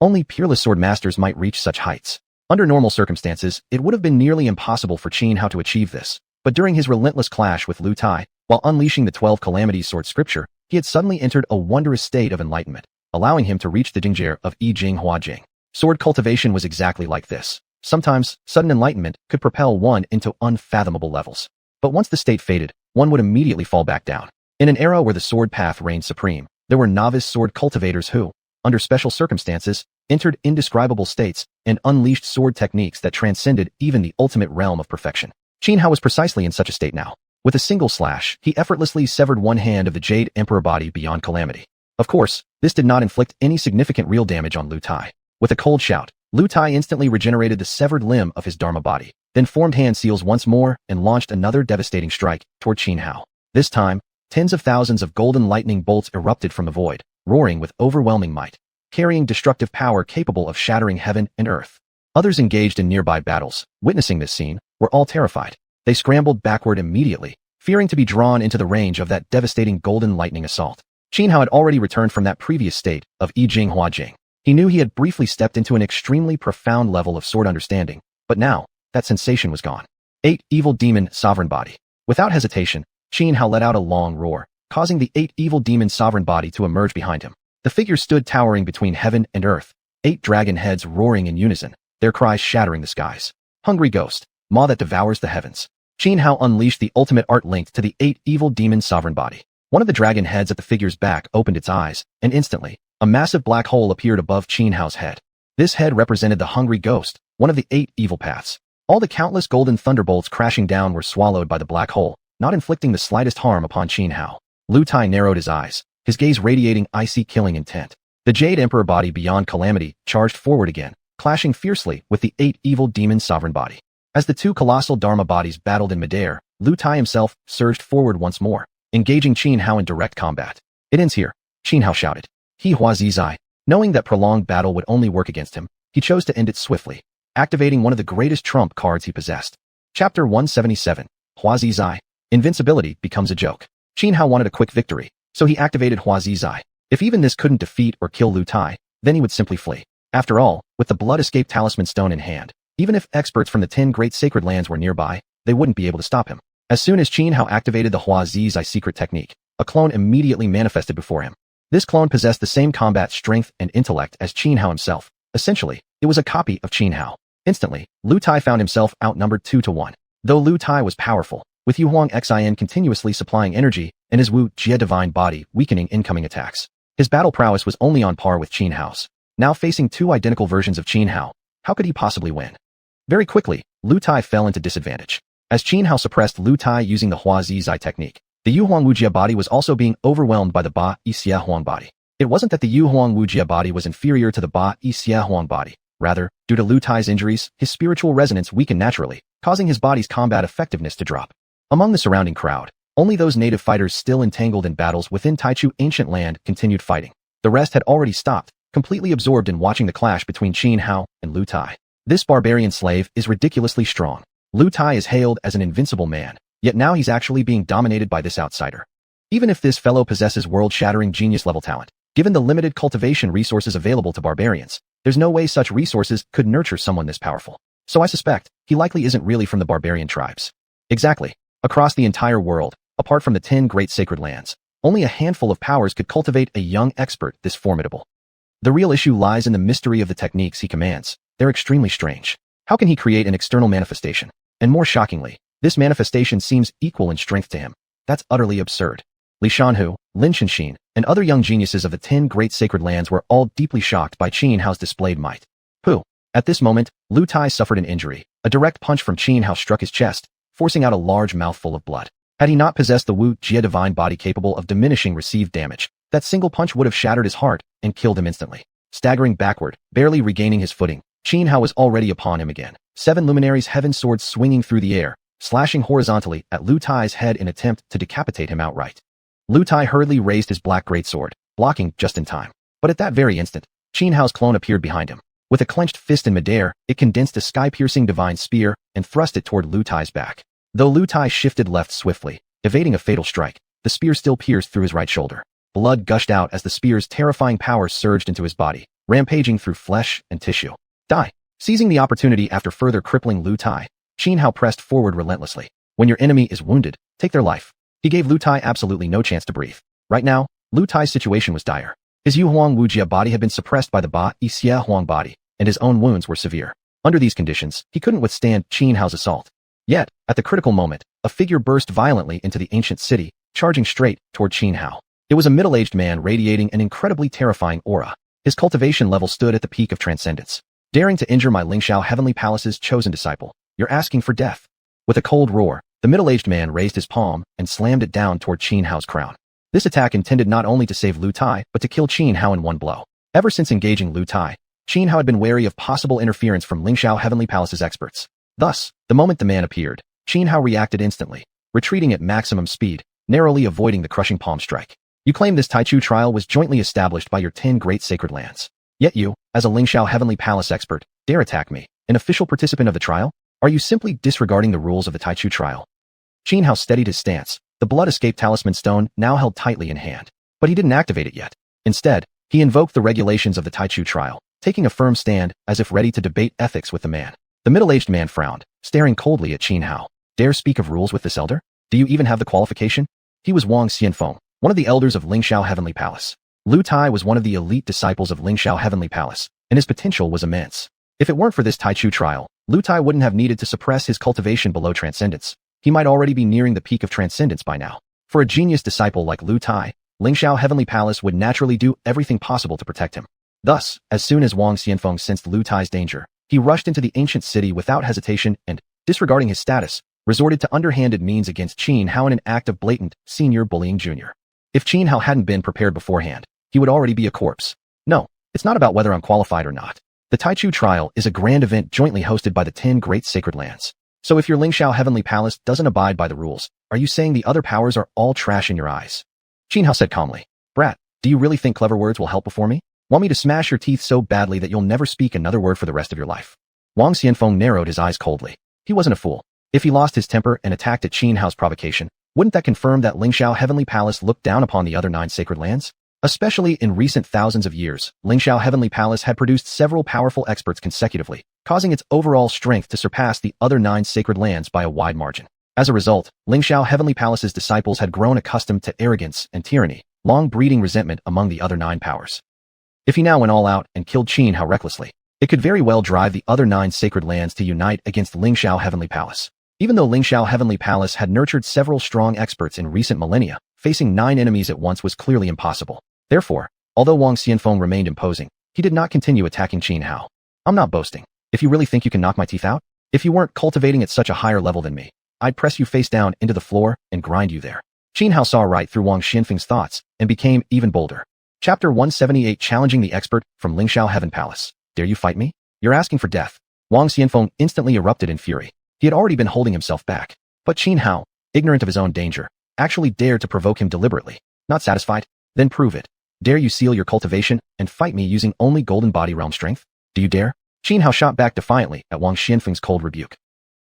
Only peerless sword masters might reach such heights. Under normal circumstances, it would have been nearly impossible for Qianhao to achieve this, but during his relentless clash with Lu Tai, while unleashing the 12 calamities sword scripture, he had suddenly entered a wondrous state of enlightenment, allowing him to reach the Jingzhe of Jing. Sword cultivation was exactly like this. Sometimes, sudden enlightenment could propel one into unfathomable levels. But once the state faded, one would immediately fall back down. In an era where the sword path reigned supreme, There were novice sword cultivators who, under special circumstances, entered indescribable states and unleashed sword techniques that transcended even the ultimate realm of perfection. Xuanhuan was precisely in such a state now. With a single slash, he effortlessly severed one hand of the Jade Emperor body beyond calamity. Of course, this did not inflict any significant real damage on Lu Tai. With a cold shout, Lu Tai instantly regenerated the severed limb of his Dharma body, then formed hand seals once more and launched another devastating strike toward Xuanhuan. This time, tens of thousands of golden lightning bolts erupted from the void, roaring with overwhelming might, carrying destructive power capable of shattering heaven and earth. Others engaged in nearby battles, witnessing this scene, were all terrified. They scrambled backward immediately, fearing to be drawn into the range of that devastating golden lightning assault. Xuanhuan had already returned from that previous state of Jing. He knew he had briefly stepped into an extremely profound level of sword understanding, but now, that sensation was gone. 8 Evil Demon Sovereign Body. Without hesitation, Xuanhuan let out a long roar, causing the 8 Evil Demon Sovereign Body to emerge behind him. The figure stood towering between heaven and earth, 8 dragon heads roaring in unison, their cries shattering the skies. Hungry ghost, maw that devours the heavens. Xuanhuan unleashed the ultimate art linked to the 8 Evil Demon Sovereign Body. One of the dragon heads at the figure's back opened its eyes, and instantly, a massive black hole appeared above Xuanhuan's head. This head represented the hungry ghost, one of the 8 evil paths. All the countless golden thunderbolts crashing down were swallowed by the black hole, not inflicting the slightest harm upon Xuanhuan. Lu Tai narrowed his eyes, his gaze radiating icy killing intent. The Jade Emperor body beyond calamity charged forward again, clashing fiercely with the 8 evil demon sovereign body. As the 2 colossal Dharma bodies battled in midair, Lu Tai himself surged forward once more, engaging Xuanhuan in direct combat. It ends here, Xuanhuan shouted. He Hua Zizai. Knowing that prolonged battle would only work against him, he chose to end it swiftly, activating one of the greatest trump cards he possessed. Chapter 177. Hua Zizai. Invincibility becomes a joke. Xuanhuan wanted a quick victory, so he activated Hua Zizai. If even this couldn't defeat or kill Lu Tai, then he would simply flee. After all, with the Blood Escape Talisman Stone in hand, even if experts from the 10 Great Sacred Lands were nearby, they wouldn't be able to stop him. As soon as Xuanhuan activated the Hua Zizai secret technique, a clone immediately manifested before him. This clone possessed the same combat strength and intellect as Xuanhuan himself. Essentially, it was a copy of Xuanhuan. Instantly, Lu Tai found himself outnumbered 2-1. Though Lu Tai was powerful, with xiuxian continuously supplying energy and his Wu Jie divine body weakening incoming attacks, his battle prowess was only on par with Xuanhuan's. Now facing 2 identical versions of Xuanhuan, how could he possibly win? Very quickly, Lu Tai fell into disadvantage. As Xuanhuan suppressed Lu Tai using the Hua Zizai technique, the Yuhuang Wujia body was also being overwhelmed by the Ba Yi Xiahuang body. It wasn't that the Yuhuang Wujia body was inferior to the Ba Yi Xiahuang body. Rather, due to Lu Tai's injuries, his spiritual resonance weakened naturally, causing his body's combat effectiveness to drop. Among the surrounding crowd, only those native fighters still entangled in battles within Taichu ancient land continued fighting. The rest had already stopped, completely absorbed in watching the clash between Xuanhuan and Lu Tai. This barbarian slave is ridiculously strong. Lu Tai is hailed as an invincible man, yet now he's actually being dominated by this outsider. Even if this fellow possesses world-shattering genius-level talent, given the limited cultivation resources available to barbarians, there's no way such resources could nurture someone this powerful. So I suspect, he likely isn't really from the barbarian tribes. Exactly. Across the entire world, apart from the 10 Great Sacred Lands, only a handful of powers could cultivate a young expert this formidable. The real issue lies in the mystery of the techniques he commands. They're extremely strange. How can he create an external manifestation? And more shockingly, this manifestation seems equal in strength to him. That's utterly absurd. Li Shanhu, Lin Shenxin, and other young geniuses of the 10 Great Sacred Lands were all deeply shocked by Xuanhuan's displayed might. Pooh. At this moment, Lu Tai suffered an injury. A direct punch from Xuanhuan struck his chest, forcing out a large mouthful of blood. Had he not possessed the Wu Jie divine body capable of diminishing received damage, that single punch would have shattered his heart and killed him instantly. Staggering backward, barely regaining his footing, Xuanhuan was already upon him again. 7 luminaries' heaven swords swinging through the air, slashing horizontally at Lu Tai's head in attempt to decapitate him outright. Lu Tai hurriedly raised his black greatsword, blocking just in time. But at that very instant, Xuanhuan's clone appeared behind him. With a clenched fist in midair, it condensed a sky-piercing divine spear and thrust it toward Lu Tai's back. Though Lu Tai shifted left swiftly, evading a fatal strike, the spear still pierced through his right shoulder. Blood gushed out as the spear's terrifying power surged into his body, rampaging through flesh and tissue. Die! Seizing the opportunity after further crippling Lu Tai, Xuanhuan pressed forward relentlessly. When your enemy is wounded, take their life. He gave Lu Tai absolutely no chance to breathe. Right now, Lu Tai's situation was dire. His Yuhuang Wujia body had been suppressed by the Ba Yi Xiahuang body, and his own wounds were severe. Under these conditions, he couldn't withstand Xuanhuan's assault. Yet, at the critical moment, a figure burst violently into the ancient city, charging straight toward Xuanhuan. It was a middle-aged man radiating an incredibly terrifying aura. His cultivation level stood at the peak of transcendence. Daring to injure my Lingxiao Heavenly Palace's chosen disciple, you're asking for death. With a cold roar, the middle-aged man raised his palm and slammed it down toward Qin Hao's crown. This attack intended not only to save Lu Tai, but to kill Qin Hao in one blow. Ever since engaging Lu Tai, Qin Hao had been wary of possible interference from Lingxiao Heavenly Palace's experts. Thus, the moment the man appeared, Qin Hao reacted instantly, retreating at maximum speed, narrowly avoiding the crushing palm strike. You claim this Taichu trial was jointly established by your 10 great sacred lands. Yet you, as a Lingxiao Heavenly Palace expert, dare attack me, an official participant of the trial? Are you simply disregarding the rules of the Taichu trial? Qin Hao steadied his stance, the blood escape talisman stone now held tightly in hand. But he didn't activate it yet. Instead, he invoked the regulations of the Taichu trial, taking a firm stand as if ready to debate ethics with the man. The middle-aged man frowned, staring coldly at Qin Hao. Dare speak of rules with this elder? Do you even have the qualification? He was Wang Xianfeng, one of the elders of Lingxiao Heavenly Palace. Lu Tai was one of the elite disciples of Lingxiao Heavenly Palace, and his potential was immense. If it weren't for this Taichu trial, Lu Tai wouldn't have needed to suppress his cultivation below transcendence. He might already be nearing the peak of transcendence by now. For a genius disciple like Lu Tai, Lingxiao Heavenly Palace would naturally do everything possible to protect him. Thus, as soon as Wang Xianfeng sensed Lu Tai's danger, he rushed into the ancient city without hesitation and, disregarding his status, resorted to underhanded means against Qin Hao in an act of blatant, senior bullying junior. If Qin Hao hadn't been prepared beforehand, he would already be a corpse. No, it's not about whether I'm qualified or not. The Taichu trial is a grand event jointly hosted by the 10 great sacred lands. So if your Lingxiao Heavenly Palace doesn't abide by the rules, are you saying the other powers are all trash in your eyes? Qin Hao said calmly. Brat, do you really think clever words will help before me? Want me to smash your teeth so badly that you'll never speak another word for the rest of your life? Wang Xianfeng narrowed his eyes coldly. He wasn't a fool. If he lost his temper and attacked at Qin Hao's provocation, wouldn't that confirm that Lingxiao Heavenly Palace looked down upon the other 9 sacred lands? Especially in recent thousands of years, Lingxiao Heavenly Palace had produced several powerful experts consecutively, causing its overall strength to surpass the other 9 sacred lands by a wide margin. As a result, Lingxiao Heavenly Palace's disciples had grown accustomed to arrogance and tyranny, long breeding resentment among the other 9 powers. If he now went all out and killed Qin Hao recklessly, it could very well drive the other 9 sacred lands to unite against Lingxiao Heavenly Palace. Even though Lingxiao Heavenly Palace had nurtured several strong experts in recent millennia, facing 9 enemies at once was clearly impossible. Therefore, although Wang Xianfeng remained imposing, he did not continue attacking Qin Hao. I'm not boasting. If you really think you can knock my teeth out, if you weren't cultivating at such a higher level than me, I'd press you face down into the floor and grind you there. Qin Hao saw right through Wang Xianfeng's thoughts and became even bolder. Chapter 178 Challenging the Expert from Lingxiao Heaven Palace. Dare you fight me? You're asking for death. Wang Xianfeng instantly erupted in fury. He had already been holding himself back. But Qin Hao, ignorant of his own danger, actually dared to provoke him deliberately. Not satisfied? Then prove it. Dare you seal your cultivation and fight me using only golden body realm strength? Do you dare? Qin Hao shot back defiantly at Wang Xianfeng's cold rebuke.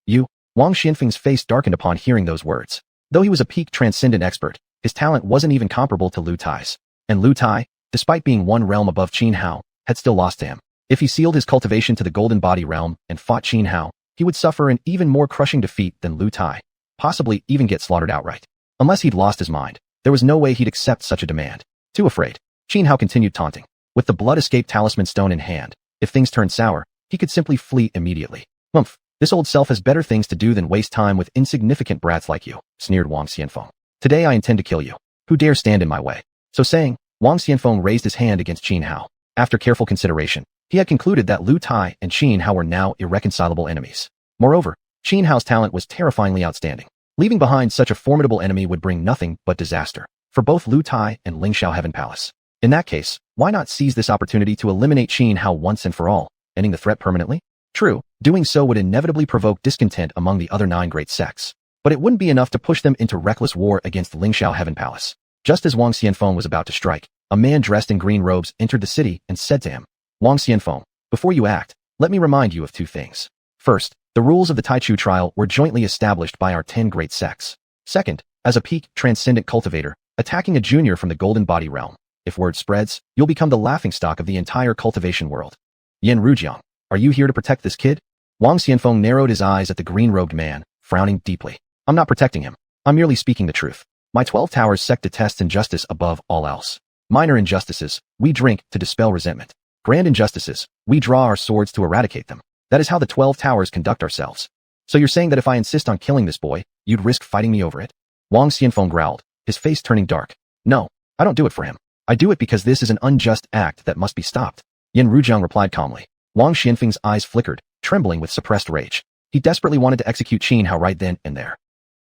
You? Wang Xianfeng's face darkened upon hearing those words. Though he was a peak transcendent expert, his talent wasn't even comparable to Lu Tai's. And Lu Tai, despite being one realm above Qin Hao, had still lost to him. If he sealed his cultivation to the golden body realm and fought Qin Hao, he would suffer an even more crushing defeat than Lu Tai, possibly even get slaughtered outright. Unless he'd lost his mind, there was no way he'd accept such a demand. Too afraid, Qin Hao continued taunting. With the blood escape talisman stone in hand, if things turned sour, he could simply flee immediately. Humph, this old self has better things to do than waste time with insignificant brats like you, sneered Wang Xianfeng. Today I intend to kill you. Who dare stand in my way? So saying, Wang Xianfeng raised his hand against Qin Hao. After careful consideration, he had concluded that Lu Tai and Qin Hao were now irreconcilable enemies. Moreover, Qin Hao's talent was terrifyingly outstanding. Leaving behind such a formidable enemy would bring nothing but disaster for both Lu Tai and Lingxiao Heaven Palace. In that case, why not seize this opportunity to eliminate Qin Hao once and for all, ending the threat permanently? True, doing so would inevitably provoke discontent among the other 9 great sects, but it wouldn't be enough to push them into reckless war against Lingxiao Heaven Palace. Just as Wang Xianfeng was about to strike, a man dressed in green robes entered the city and said to him, Wang Xianfeng, before you act, let me remind you of 2 things. First, the rules of the Taichu trial were jointly established by our 10 great sects. Second, as a peak transcendent cultivator, attacking a junior from the golden body realm, if word spreads, you'll become the laughingstock of the entire cultivation world. Yan Rujiang, are you here to protect this kid? Wang Xianfeng narrowed his eyes at the green-robed man, frowning deeply. I'm not protecting him. I'm merely speaking the truth. My 12 Towers sect detests injustice above all else. Minor injustices, we drink to dispel resentment. Grand injustices, we draw our swords to eradicate them. That is how the 12 Towers conduct ourselves. So you're saying that if I insist on killing this boy, you'd risk fighting me over it? Wang Xianfeng growled, his face turning dark. No, I don't do it for him. I do it because this is an unjust act that must be stopped. Yin Rujiang replied calmly. Wang Xianfeng's eyes flickered, trembling with suppressed rage. He desperately wanted to execute Xianhao right then and there.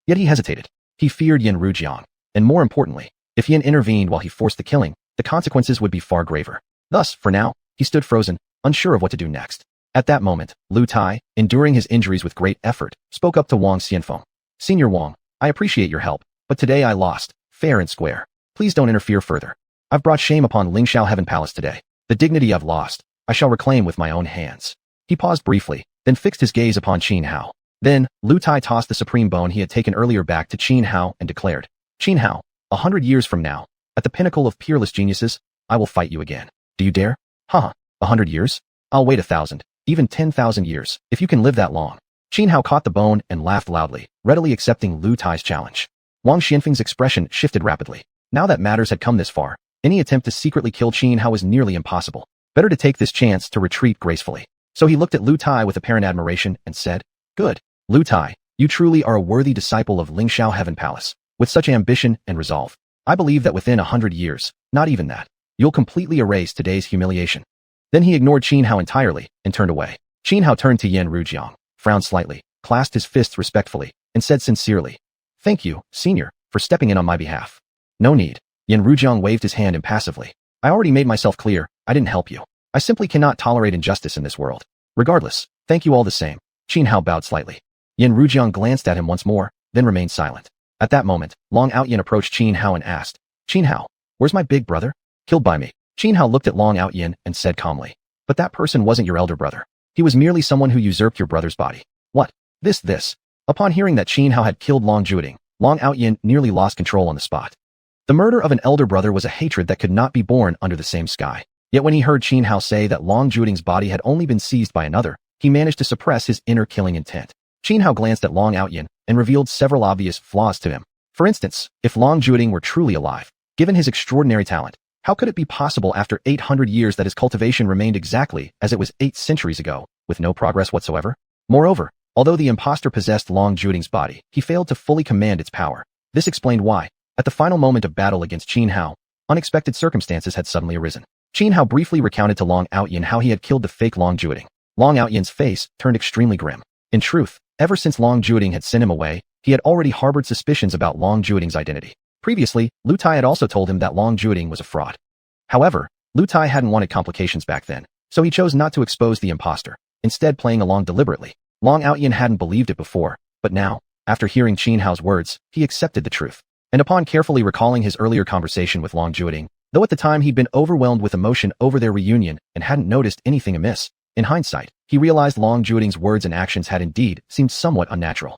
Yet he hesitated. He feared Yin Rujiang, and more importantly, if Yin intervened while he forced the killing, the consequences would be far graver. Thus, for now, he stood frozen, unsure of what to do next. At that moment, Lu Tai, enduring his injuries with great effort, spoke up to Wang Xianfeng. Senior Wang, I appreciate your help, but today I lost, fair and square. Please don't interfere further. I've brought shame upon Lingxiao Heaven Palace today. The dignity I've lost, I shall reclaim with my own hands. He paused briefly, then fixed his gaze upon Xianhao. Then, Lu Tai tossed the supreme bone he had taken earlier back to Xianhao and declared, Xianhao, 100 years from now, at the pinnacle of peerless geniuses, I will fight you again. Do you dare? Haha, 100 years? I'll wait 1,000, even 10,000 years, if you can live that long. Xianhao caught the bone and laughed loudly, readily accepting Lu Tai's challenge. Wang Xianfeng's expression shifted rapidly. Now that matters had come this far, any attempt to secretly kill Xianhao was nearly impossible. Better to take this chance to retreat gracefully. So he looked at Lu Tai with apparent admiration and said, Good. Lu Tai, you truly are a worthy disciple of Lingxiao Heaven Palace. With such ambition and resolve, I believe that within 100 years, not even that, you'll completely erase today's humiliation. Then he ignored Xianhao entirely and turned away. Xianhao turned to Yin Rujiang, frowned slightly, clasped his fists respectfully, and said sincerely, Thank you, senior, for stepping in on my behalf. No need. Yin Rujiang waved his hand impassively. I already made myself clear, I didn't help you. I simply cannot tolerate injustice in this world. Regardless, thank you all the same. Xianhao bowed slightly. Yin Rujiang glanced at him once more, then remained silent. At that moment, Long Outyin approached Xianhao and asked, Xianhao, where's my big brother? Killed by me. Xianhao looked at Long Outyin and said calmly, But that person wasn't your elder brother. He was merely someone who usurped your brother's body. What? This. Upon hearing that Xianhao had killed Long Juting, Long Outyin nearly lost control on the spot. The murder of an elder brother was a hatred that could not be borne under the same sky. Yet when he heard Xianhao say that Long Juting's body had only been seized by another, he managed to suppress his inner killing intent. Xianhao glanced at Long Outyin and revealed several obvious flaws to him. For instance, if Long Juting were truly alive, given his extraordinary talent, how could it be possible after 800 years that his cultivation remained exactly as it was 8 centuries ago, with no progress whatsoever? Moreover, although the impostor possessed Long Juting's body, he failed to fully command its power. This explained why, at the final moment of battle against Xianhao, unexpected circumstances had suddenly arisen. Xianhao briefly recounted to Long Outyin how he had killed the fake Long Juting. Long Outyin's face turned extremely grim. In truth, ever since Long Juting had sent him away, he had already harbored suspicions about Long Juting's identity. Previously, Lu Tai had also told him that Long Juting was a fraud. However, Lu Tai hadn't wanted complications back then, so he chose not to expose the impostor, instead playing along deliberately. Long Outyin hadn't believed it before, but now, after hearing Xianhao's words, he accepted the truth. And upon carefully recalling his earlier conversation with Long Juting, though at the time he'd been overwhelmed with emotion over their reunion and hadn't noticed anything amiss, in hindsight, he realized Long Juting's words and actions had indeed seemed somewhat unnatural.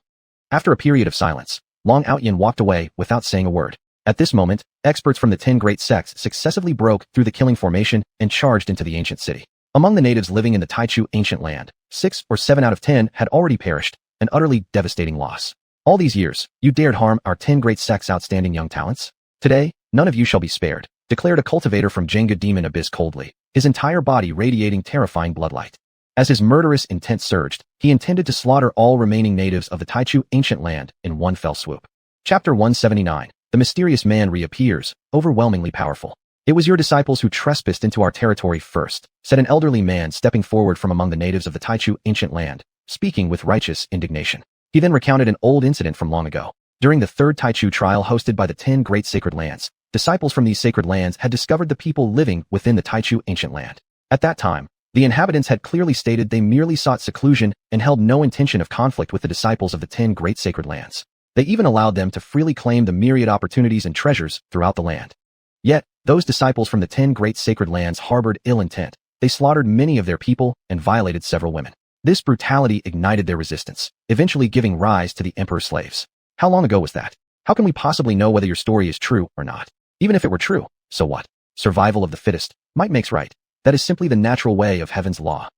After a period of silence, Long Outyin walked away without saying a word. At this moment, experts from the 10 great sects successively broke through the killing formation and charged into the ancient city. Among the natives living in the Taichu ancient land, 6 or 7 out of 10 had already perished, an utterly devastating loss. All these years, you dared harm our 10 great sects' outstanding young talents? Today, none of you shall be spared, declared a cultivator from Jenga Demon Abyss coldly, his entire body radiating terrifying bloodlight. As his murderous intent surged, he intended to slaughter all remaining natives of the Taichu ancient land in one fell swoop. Chapter 179. The mysterious man reappears, overwhelmingly powerful. It was your disciples who trespassed into our territory first, said an elderly man stepping forward from among the natives of the Taichu ancient land, speaking with righteous indignation. He then recounted an old incident from long ago. During the third Taichu trial hosted by the 10 great sacred lands, disciples from these sacred lands had discovered the people living within the Taichu ancient land. At that time, the inhabitants had clearly stated they merely sought seclusion and held no intention of conflict with the disciples of the 10 great sacred lands. They even allowed them to freely claim the myriad opportunities and treasures throughout the land. Yet, those disciples from the 10 great sacred lands harbored ill intent. They slaughtered many of their people and violated several women. This brutality ignited their resistance, eventually giving rise to the emperor's slaves. How long ago was that? How can we possibly know whether your story is true or not? Even if it were true, so what? Survival of the fittest. Might makes right. That is simply the natural way of heaven's law.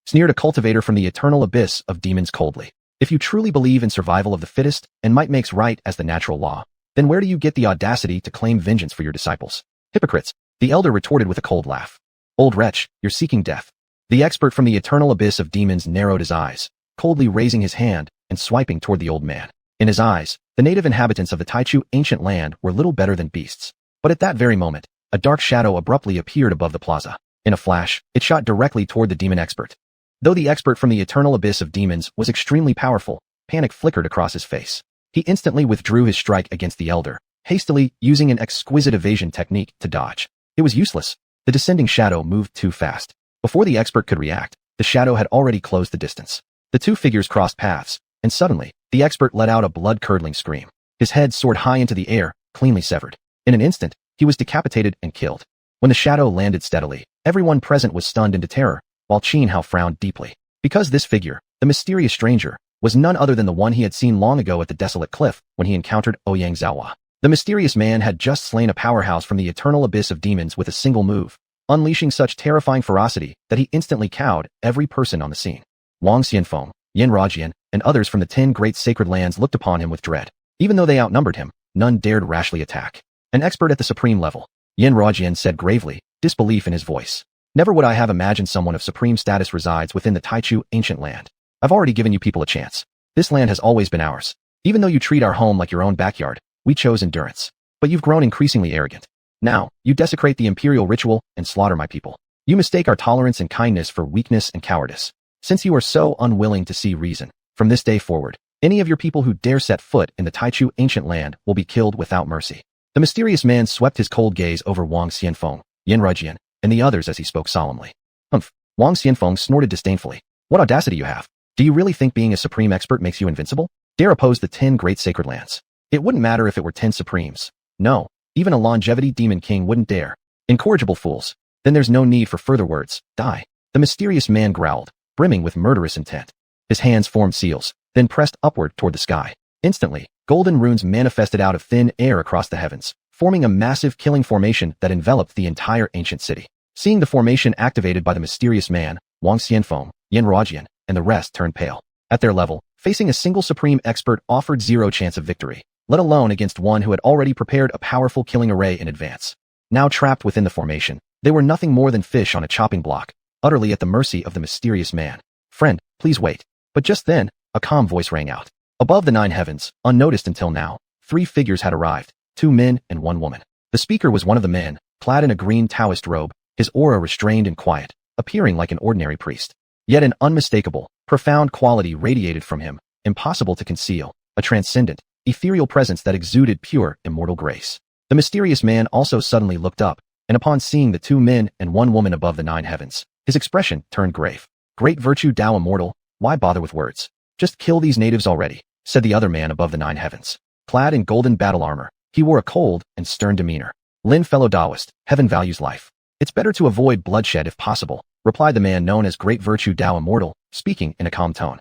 Sneered a cultivator from the eternal abyss of demons coldly. If you truly believe in survival of the fittest and might makes right as the natural law, then where do you get the audacity to claim vengeance for your disciples? Hypocrites, the elder retorted with a cold laugh. Old wretch, you're seeking death. The expert from the eternal abyss of demons narrowed his eyes, coldly raising his hand and swiping toward the old man. In his eyes, the native inhabitants of the Taichu ancient land were little better than beasts. But at that very moment, a dark shadow abruptly appeared above the plaza. In a flash, it shot directly toward the demon expert. Though the expert from the eternal abyss of demons was extremely powerful, panic flickered across his face. He instantly withdrew his strike against the elder, hastily using an exquisite evasion technique to dodge. It was useless. The descending shadow moved too fast. Before the expert could react, the shadow had already closed the distance. The two figures crossed paths, and suddenly, the expert let out a blood-curdling scream. His head soared high into the air, cleanly severed. In an instant, he was decapitated and killed. When the shadow landed steadily, everyone present was stunned into terror, while Xianhao frowned deeply. Because this figure, the mysterious stranger, was none other than the one he had seen long ago at the desolate cliff when he encountered Ouyang Zhaohua. The mysterious man had just slain a powerhouse from the eternal abyss of demons with a single move, unleashing such terrifying ferocity that he instantly cowed every person on the scene. Wang Xianfeng, Yanruojian, and others from the 10 great sacred lands looked upon him with dread. Even though they outnumbered him, none dared rashly attack. An expert at the supreme level, Yanruojian said gravely, disbelief in his voice. Never would I have imagined someone of supreme status resides within the Taichu ancient land. I've already given you people a chance. This land has always been ours. Even though you treat our home like your own backyard, we chose endurance. But you've grown increasingly arrogant. Now, you desecrate the imperial ritual and slaughter my people. You mistake our tolerance and kindness for weakness and cowardice. Since you are so unwilling to see reason, from this day forward, any of your people who dare set foot in the Taichu ancient land will be killed without mercy. The mysterious man swept his cold gaze over Wang Xianfeng, Yanruojian, and the others as he spoke solemnly. Humph. Wang Xianfeng snorted disdainfully. What audacity you have. Do you really think being a supreme expert makes you invincible? Dare oppose the 10 great sacred lands. It wouldn't matter if it were 10 supremes. No, even a longevity demon king wouldn't dare. Incorrigible fools. Then there's no need for further words. Die. The mysterious man growled, brimming with murderous intent. His hands formed seals, then pressed upward toward the sky. Instantly, golden runes manifested out of thin air across the heavens, forming a massive killing formation that enveloped the entire ancient city. Seeing the formation activated by the mysterious man, Wang Xianfeng, Yanruojian, and the rest turned pale. At their level, facing a single supreme expert offered zero chance of victory, let alone against one who had already prepared a powerful killing array in advance. Now trapped within the formation, they were nothing more than fish on a chopping block, utterly at the mercy of the mysterious man. Friend, please wait. But just then, a calm voice rang out. Above the 9 heavens, unnoticed until now, 3 figures had arrived, 2 men and 1 woman. The speaker was one of the men, clad in a green Taoist robe, his aura restrained and quiet, appearing like an ordinary priest. Yet an unmistakable, profound quality radiated from him, impossible to conceal, a transcendent, ethereal presence that exuded pure, immortal grace. The mysterious man also suddenly looked up, and upon seeing the 2 men and 1 woman above the 9 heavens, his expression turned grave. Great virtue Tao immortal, why bother with words? Just kill these natives already, said the other man above the 9 heavens. Clad in golden battle armor, he wore a cold and stern demeanor. Lin, fellow Taoist, heaven values life. It's better to avoid bloodshed if possible, replied the man known as Great Virtue Tao Immortal, speaking in a calm tone.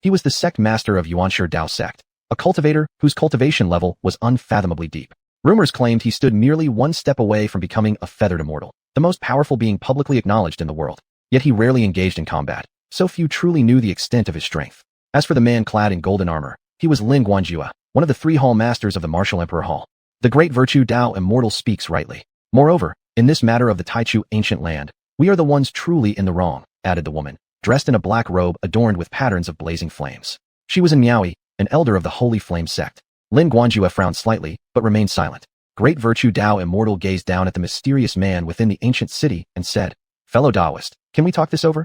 He was the sect master of Yuanshi Tao sect, a cultivator whose cultivation level was unfathomably deep. Rumors claimed he stood merely 1 step away from becoming a feathered immortal, the most powerful being publicly acknowledged in the world. Yet he rarely engaged in combat, so few truly knew the extent of his strength. As for the man clad in golden armor, he was Lin Guanjua, one of the 3 hall masters of the Martial Emperor Hall. The Great Virtue Tao Immortal speaks rightly. Moreover, in this matter of the Taichu ancient land, we are the ones truly in the wrong, added the woman, dressed in a black robe adorned with patterns of blazing flames. She was a Miaoyi, an elder of the Holy Flame sect. Lin Guanjua frowned slightly, but remained silent. Great Virtue Tao Immortal gazed down at the mysterious man within the ancient city and said, Fellow Taoist, can we talk this over?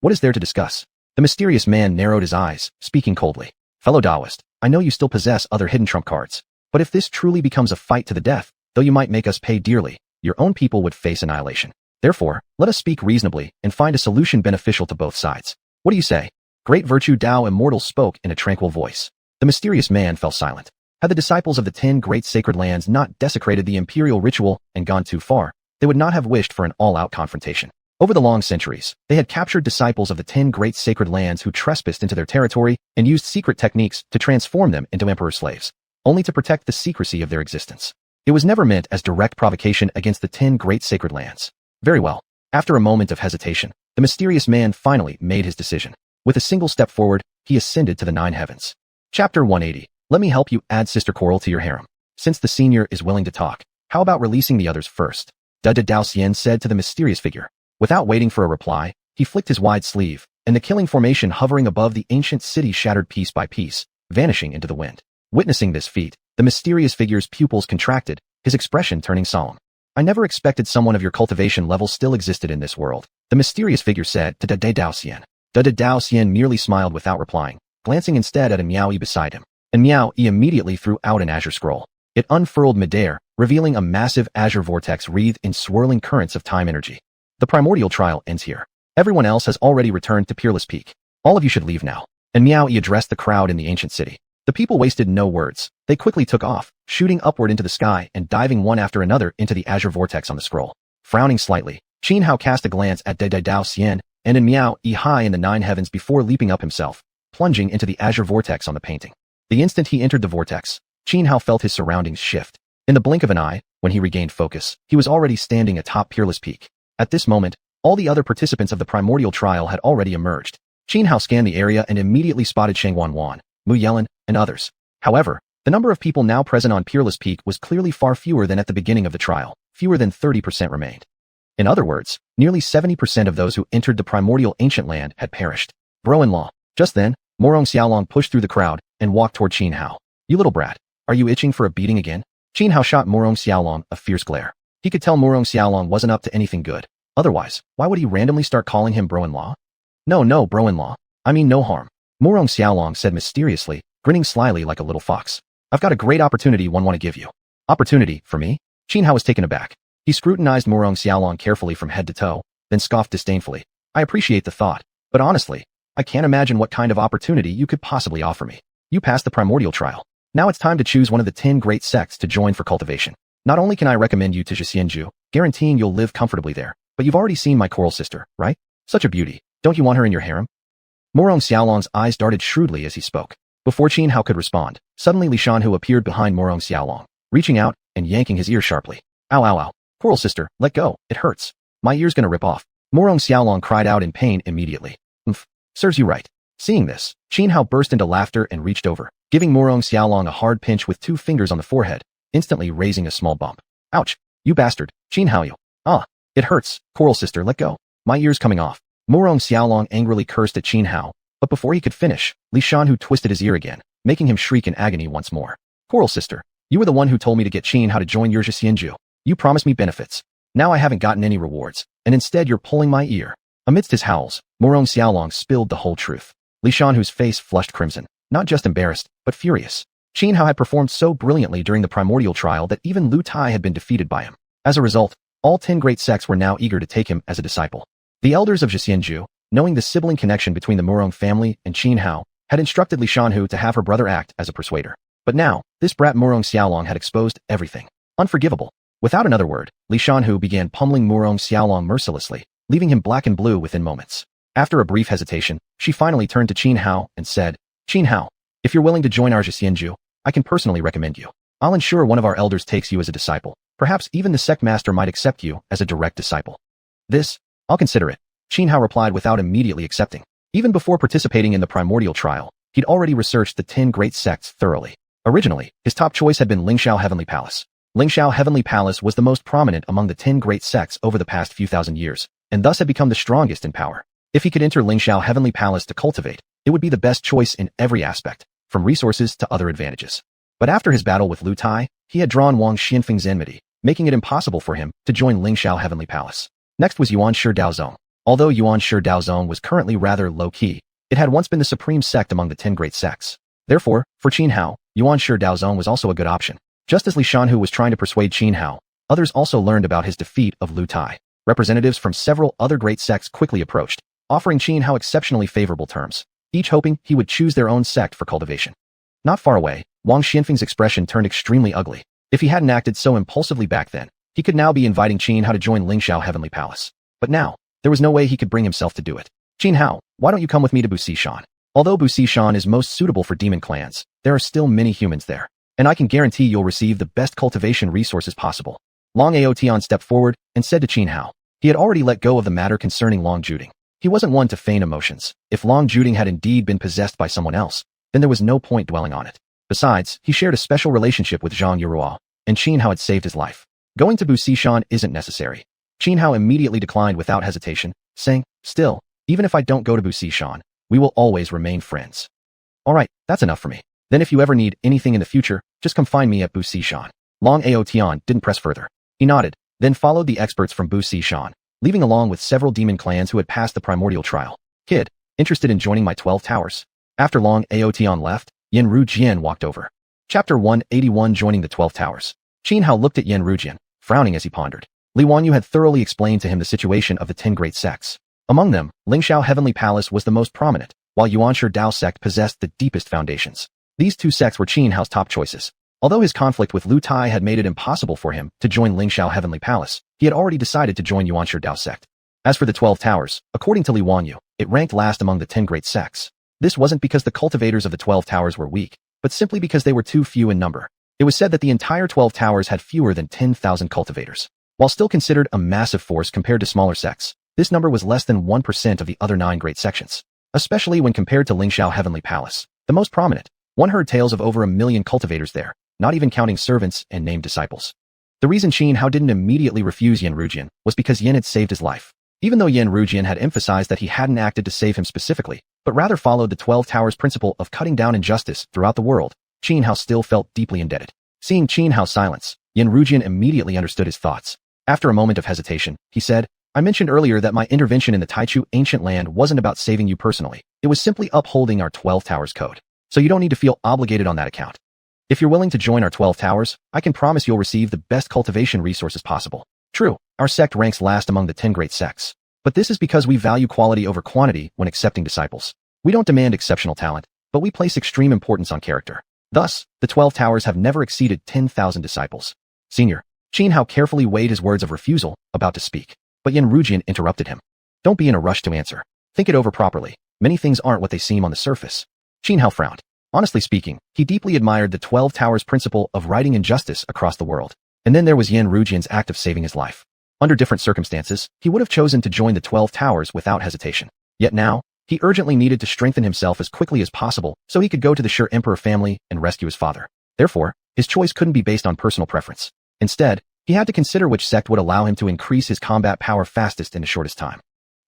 What is there to discuss? The mysterious man narrowed his eyes, speaking coldly. Fellow Taoist, I know you still possess other hidden trump cards, but if this truly becomes a fight to the death, though you might make us pay dearly, your own people would face annihilation. Therefore, let us speak reasonably and find a solution beneficial to both sides. What do you say? Great Virtue Tao Immortal spoke in a tranquil voice. The mysterious man fell silent. Had the disciples of the 10 great sacred lands not desecrated the imperial ritual and gone too far, they would not have wished for an all-out confrontation. Over the long centuries, they had captured disciples of the 10 great sacred lands who trespassed into their territory and used secret techniques to transform them into emperor slaves, only to protect the secrecy of their existence. It was never meant as direct provocation against the 10 great sacred lands. Very well. After a moment of hesitation, the mysterious man finally made his decision. With a single step forward, he ascended to the 9 heavens. Chapter 180. Let me help you add Sister Coral to your harem. Since the senior is willing to talk, how about releasing the others first? Dao Xian said to the mysterious figure. Without waiting for a reply, he flicked his wide sleeve, and the killing formation hovering above the ancient city shattered piece by piece, vanishing into the wind. Witnessing this feat, the mysterious figure's pupils contracted, his expression turning solemn. I never expected someone of your cultivation level still existed in this world, the mysterious figure said to xiuxian. Xiuxian merely smiled without replying, glancing instead at Miao beside him. And Miao immediately threw out an azure scroll. It unfurled midair, revealing a massive azure vortex wreathed in swirling currents of time energy. The primordial trial ends here. Everyone else has already returned to Peerless Peak. All of you should leave now. And Miao addressed the crowd in the ancient city. The people wasted no words. They quickly took off, shooting upward into the sky and diving one after another into the azure vortex on the scroll. Frowning slightly, Xuanhuan cast a glance at xiuxian and in Miao high in the 9 heavens before leaping up himself, plunging into the azure vortex on the painting. The instant he entered the vortex, Xuanhuan felt his surroundings shift. In the blink of an eye, when he regained focus, he was already standing atop Peerless Peak. At this moment, all the other participants of the primordial trial had already emerged. Xuanhuan scanned the area and immediately spotted xuanhuan, Mu, and others. However, the number of people now present on Peerless Peak was clearly far fewer than at the beginning of the trial. Fewer than 30% remained. In other words, nearly 70% of those who entered the primordial ancient land had perished. Bro-in-law. Just then, Xiaolong pushed through the crowd and walked toward Xuanhuan. You little brat. Are you itching for a beating again? Xuanhuan shot Xiaolong a fierce glare. He could tell Xiaolong wasn't up to anything good. Otherwise, why would he randomly start calling him bro-in-law? No, bro-in-law. I mean no harm. Xiaolong said mysteriously, grinning slyly like a little fox. I've got a great opportunity want to give you. Opportunity, for me? Xuanhuan was taken aback. He scrutinized Xiaolong carefully from head to toe, then scoffed disdainfully. I appreciate the thought, but honestly, I can't imagine what kind of opportunity you could possibly offer me. You passed the primordial trial. Now it's time to choose one of the 10 great sects to join for cultivation. Not only can I recommend you to xiuxian, guaranteeing you'll live comfortably there, but you've already seen my coral sister, right? Such a beauty. Don't you want her in your harem? Xiaolong's eyes darted shrewdly as he spoke. Before Xuanhuan could respond, suddenly Xianxia appeared behind Xiaolong, reaching out and yanking his ear sharply. Ow, ow, ow. Coral sister, let go. It hurts. My ear's gonna rip off. Xiaolong cried out in pain immediately. Serves you right. Seeing this, Xuanhuan burst into laughter and reached over, giving Xiaolong a hard pinch with 2 fingers on the forehead, instantly raising a small bump. Ouch. You bastard. Xuanhuan. Ah. It hurts. Coral sister, let go. My ear's coming off. Xiaolong angrily cursed at Xuanhuan, but before he could finish, Xianxia twisted his ear again, making him shriek in agony once more. Coral sister, you were the one who told me to get Xuanhuan to join your xiuxian. You promised me benefits. Now I haven't gotten any rewards, and instead you're pulling my ear. Amidst his howls, Xiaolong spilled the whole truth. Xianxua's face flushed crimson, not just embarrassed, but furious. Xuanhuan had performed so brilliantly during the primordial trial that even Lu Tai had been defeated by him. As a result, all 10 great sects were now eager to take him as a disciple. The elders of xiuxian, knowing the sibling connection between the Murong family and Xuanhuan, had instructed Xianxia to have her brother act as a persuader. But now, this brat Xiaolong had exposed everything. Unforgivable. Without another word, Xianxia began pummeling Xiaolong mercilessly, leaving him black and blue within moments. After a brief hesitation, she finally turned to Xuanhuan and said, Xuanhuan, if you're willing to join our xiuxian, I can personally recommend you. I'll ensure one of our elders takes you as a disciple. Perhaps even the sect master might accept you as a direct disciple. This, I'll consider it. Xuanhuan replied without immediately accepting. Even before participating in the primordial trial, he'd already researched the 10 great sects thoroughly. Originally, his top choice had been Lingxiao Heavenly Palace. Lingxiao Heavenly Palace was the most prominent among the 10 great sects over the past few thousand years, and thus had become the strongest in power. If he could enter Lingxiao Heavenly Palace to cultivate, it would be the best choice in every aspect, from resources to other advantages. But after his battle with Lu Tai, he had drawn Wang Xianfeng's enmity, making it impossible for him to join Lingxiao Heavenly Palace. Next was Yuanshi Daozong. Although Yuanshi Daozong was currently rather low-key, it had once been the supreme sect among the 10 great sects. Therefore, for Xuanhuan, Yuanshi Daozong was also a good option. Just as Xianxia was trying to persuade Xuanhuan, others also learned about his defeat of Lu Tai. Representatives from several other great sects quickly approached, offering Xuanhuan exceptionally favorable terms, each hoping he would choose their own sect for cultivation. Not far away, Wang Xianfeng's expression turned extremely ugly. If he hadn't acted so impulsively back then, he could now be inviting Xuanhuan to join Lingxiao Heavenly Palace. But now, there was no way he could bring himself to do it. Xuanhuan, why don't you come with me to Busishan? Although Busishan is most suitable for demon clans, there are still many humans there, and I can guarantee you'll receive the best cultivation resources possible. Long Aotian stepped forward and said to Xuanhuan. He had already let go of the matter concerning Long Juding. He wasn't one to feign emotions. If Long Juding had indeed been possessed by someone else, then there was no point dwelling on it. Besides, he shared a special relationship with Zhang Yuruo, and Xuanhuan had saved his life. Going to Busishan isn't necessary. Xuanhuan immediately declined without hesitation, saying, Still, even if I don't go to Busishan, we will always remain friends. Alright, that's enough for me. Then if you ever need anything in the future, just come find me at Busishan. Long Aotian didn't press further. He nodded, then followed the experts from Bu Shan, leaving along with several demon clans who had passed the primordial trial. Kid, interested in joining my 12 towers? After Long Aotian left, Yen Rujian walked over. Chapter 181 Joining the 12 Towers. Qin Hao looked at Yen Rujian, frowning as he pondered. Li Wanyu had thoroughly explained to him the situation of the 10 great sects. Among them, Lingxiao Heavenly Palace was the most prominent, while Yuanshi Dao sect possessed the deepest foundations. These two sects were Qin Hao's top choices. Although his conflict with Lu Tai had made it impossible for him to join Lingxiao Heavenly Palace, he had already decided to join Yuanshi Dao sect. As for the 12 Towers, according to Li Wanyu, it ranked last among the 10 great sects. This wasn't because the cultivators of the 12 Towers were weak, but simply because they were too few in number. It was said that the entire 12 Towers had fewer than 10,000 cultivators. While still considered a massive force compared to smaller sects, this number was less than 1% of the other 9 great sections. Especially when compared to Lingxiao Heavenly Palace, the most prominent. One heard tales of over 1 million cultivators there, not even counting servants and named disciples. The reason Qin Hao didn't immediately refuse Yen Rujian was because Yen had saved his life. Even though Yen Rujian had emphasized that he hadn't acted to save him specifically, but rather followed the 12 Towers principle of cutting down injustice throughout the world, Qin Hao still felt deeply indebted. Seeing Qin Hao's silence, Yen Rujian immediately understood his thoughts. After a moment of hesitation, he said, I mentioned earlier that my intervention in the Taichu ancient land wasn't about saving you personally. It was simply upholding our 12 Towers code. So you don't need to feel obligated on that account. If you're willing to join our 12 Towers, I can promise you'll receive the best cultivation resources possible. True, our sect ranks last among the 10 great sects. But this is because we value quality over quantity when accepting disciples. We don't demand exceptional talent, but we place extreme importance on character. Thus, the 12 Towers have never exceeded 10,000 disciples. Senior, Qin Hao carefully weighed his words of refusal, about to speak. But Yen Rujian interrupted him. Don't be in a rush to answer. Think it over properly. Many things aren't what they seem on the surface. Qin Hao frowned. Honestly speaking, he deeply admired the 12 Towers principle of righting injustice across the world. And then there was Yen Rujian's act of saving his life. Under different circumstances, he would have chosen to join the 12 Towers without hesitation. Yet now, he urgently needed to strengthen himself as quickly as possible so he could go to the Sure Emperor family and rescue his father. Therefore, his choice couldn't be based on personal preference. Instead, he had to consider which sect would allow him to increase his combat power fastest in the shortest time.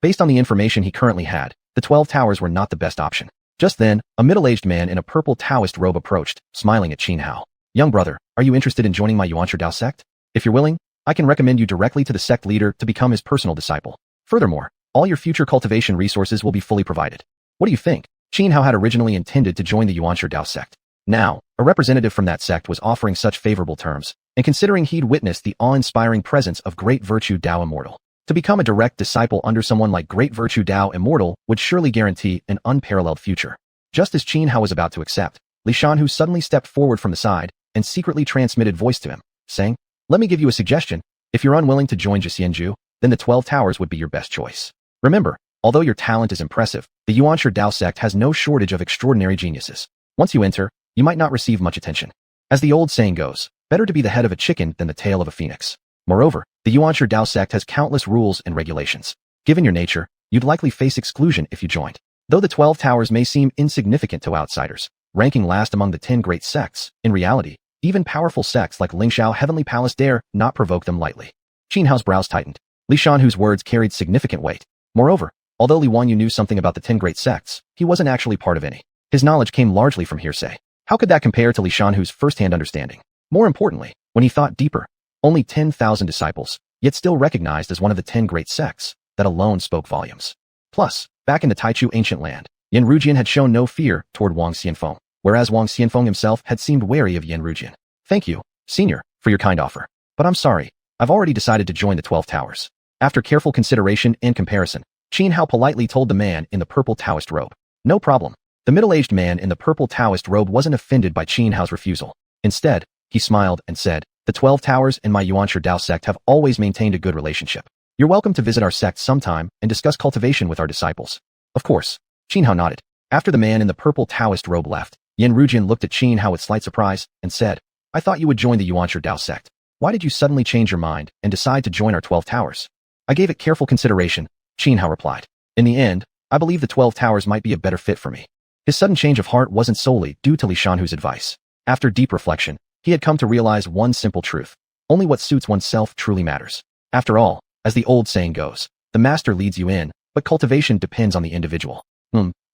Based on the information he currently had, the 12 Towers were not the best option. Just then, a middle-aged man in a purple Taoist robe approached, smiling at Qin Hao. Young brother, are you interested in joining my Yuanshi Dao sect? If you're willing, I can recommend you directly to the sect leader to become his personal disciple. Furthermore, all your future cultivation resources will be fully provided. What do you think? Qin Hao had originally intended to join the Yuanshi Dao sect. Now, a representative from that sect was offering such favorable terms, and considering he'd witnessed the awe-inspiring presence of Great Virtue Dao Immortal. To become a direct disciple under someone like Great Virtue Dao Immortal would surely guarantee an unparalleled future. Just as Qin Hao was about to accept, Li Xuanhu suddenly stepped forward from the side and secretly transmitted voice to him, saying, Let me give you a suggestion. If you're unwilling to join xiuxian, then the 12 Towers would be your best choice. Remember, although your talent is impressive, the Yuanshi Dao sect has no shortage of extraordinary geniuses. Once you enter, you might not receive much attention. As the old saying goes, better to be the head of a chicken than the tail of a phoenix. Moreover, the Yuanshi Dao sect has countless rules and regulations. Given your nature, you'd likely face exclusion if you joined. Though the 12 Towers may seem insignificant to outsiders, ranking last among the 10 great sects, in reality, even powerful sects like Lingxiao Heavenly Palace dare not provoke them lightly. Qin Hao's brows tightened. Li Xuanhu's words carried significant weight. Moreover, although Li Wanyu knew something about the 10 great sects, he wasn't actually part of any. His knowledge came largely from hearsay. How could that compare to Li Xuanhu's first-hand understanding? More importantly, when he thought deeper, only 10,000 disciples, yet still recognized as one of the 10 great sects, that alone spoke volumes. Plus, back in the Taichu ancient land, Yen Rujian had shown no fear toward Wang Xianfeng, whereas Wang Xianfeng himself had seemed wary of Yen Rujian. Thank you, senior, for your kind offer. But I'm sorry, I've already decided to join the 12 Towers. After careful consideration and comparison, Qin Hao politely told the man in the purple Taoist robe. No problem. The middle-aged man in the purple Taoist robe wasn't offended by Qin Hao's refusal. Instead, he smiled and said, The 12 Towers and my Yuanshi Dao sect have always maintained a good relationship. You're welcome to visit our sect sometime and discuss cultivation with our disciples. Of course. Qin Hao nodded. After the man in the purple Taoist robe left, Yen Rujian looked at Qin Hao with slight surprise and said, I thought you would join the Yuanshi Dao sect. Why did you suddenly change your mind and decide to join our 12 Towers? I gave it careful consideration, Qin Hao replied. In the end, I believe the 12 Towers might be a better fit for me. His sudden change of heart wasn't solely due to Li Xuanhu's advice. After deep reflection, he had come to realize one simple truth. Only what suits oneself truly matters. After all, as the old saying goes, the master leads you in, but cultivation depends on the individual.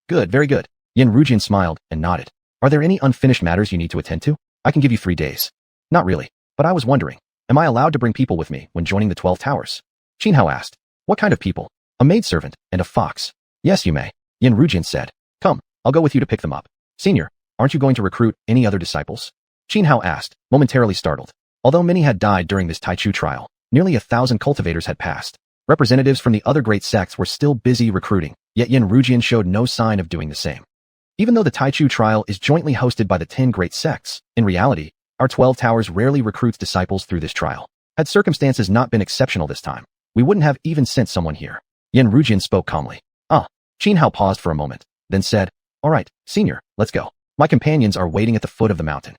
Good, very good. Yen Rujian smiled and nodded. Are there any unfinished matters you need to attend to? I can give you 3 days. Not really, but But I was wondering, am I allowed to bring people with me when joining the 12 towers? Xianhao asked. What kind of people? A maidservant and a fox. Yes, you may, Yanrujian said. Come, I'll go with you to pick them up. Senior, aren't you going to recruit any other disciples? Xianhao asked, momentarily startled. Although many had died during this Taichu trial, nearly 1,000 cultivators had passed. Representatives from the other great sects were still busy recruiting, yet Yanrujian showed no sign of doing the same. Even though the Taichu trial is jointly hosted by the 10 great sects, in reality, our 12 towers rarely recruits disciples through this trial. Had circumstances not been exceptional this time, we wouldn't have even sent someone here. Yanrujian spoke calmly. Xianhao paused for a moment, then said, All right, senior, let's go. My companions are waiting at the foot of the mountain.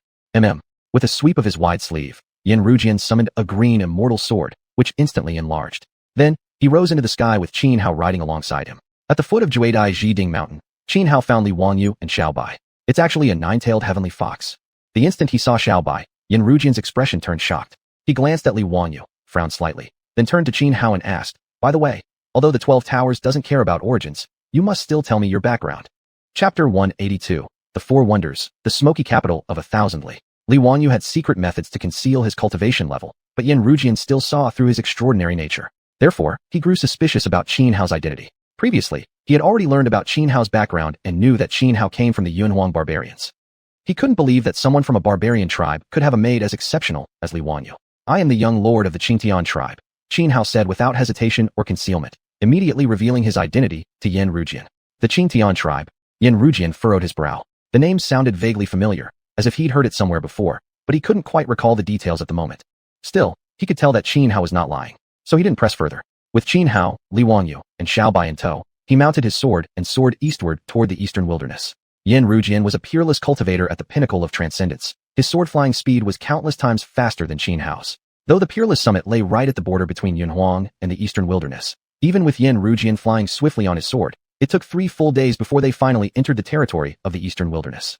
With a sweep of his wide sleeve, Yanrujian summoned a green immortal sword, which instantly enlarged. Then, he rose into the sky with Xianhao riding alongside him. At the foot of Juedai Jiding Mountain, Xianhao found Li Wanyu and Xiaobai. It's actually a nine-tailed heavenly fox. The instant he saw Xiaobai, Yanrujian's expression turned shocked. He glanced at Li Wanyu, frowned slightly, then turned to Xianhao and asked, By the way, although the 12 Towers doesn't care about origins, you must still tell me your background. Chapter 182. The Four Wonders, the smoky capital of 1,000 Li. Li Wanyu had secret methods to conceal his cultivation level, but Yanrujian still saw through his extraordinary nature. Therefore, he grew suspicious about Xianhao's identity. Previously, he had already learned about Xianhao's background and knew that Xianhao came from the xuanhuan barbarians. He couldn't believe that someone from a barbarian tribe could have a maid as exceptional as Li Wanyu. I am the young lord of the Xianxian tribe, Xianhao said without hesitation or concealment, immediately revealing his identity to Yanrujian. The Xianxian tribe. Yanrujian furrowed his brow. The name sounded vaguely familiar, as if he'd heard it somewhere before, but he couldn't quite recall the details at the moment. Still, he could tell that Xianhao was not lying, so he didn't press further. With Xianhao, Li Wanyu, and Xiaobai in tow, he mounted his sword and soared eastward toward the eastern wilderness. Yanrujian was a peerless cultivator at the pinnacle of transcendence. His sword-flying speed was countless times faster than Xianhao's. Though the peerless summit lay right at the border between Xuanhuan and the eastern wilderness, even with Yanrujian flying swiftly on his sword, it took 3 full days before they finally entered the territory of the eastern wilderness.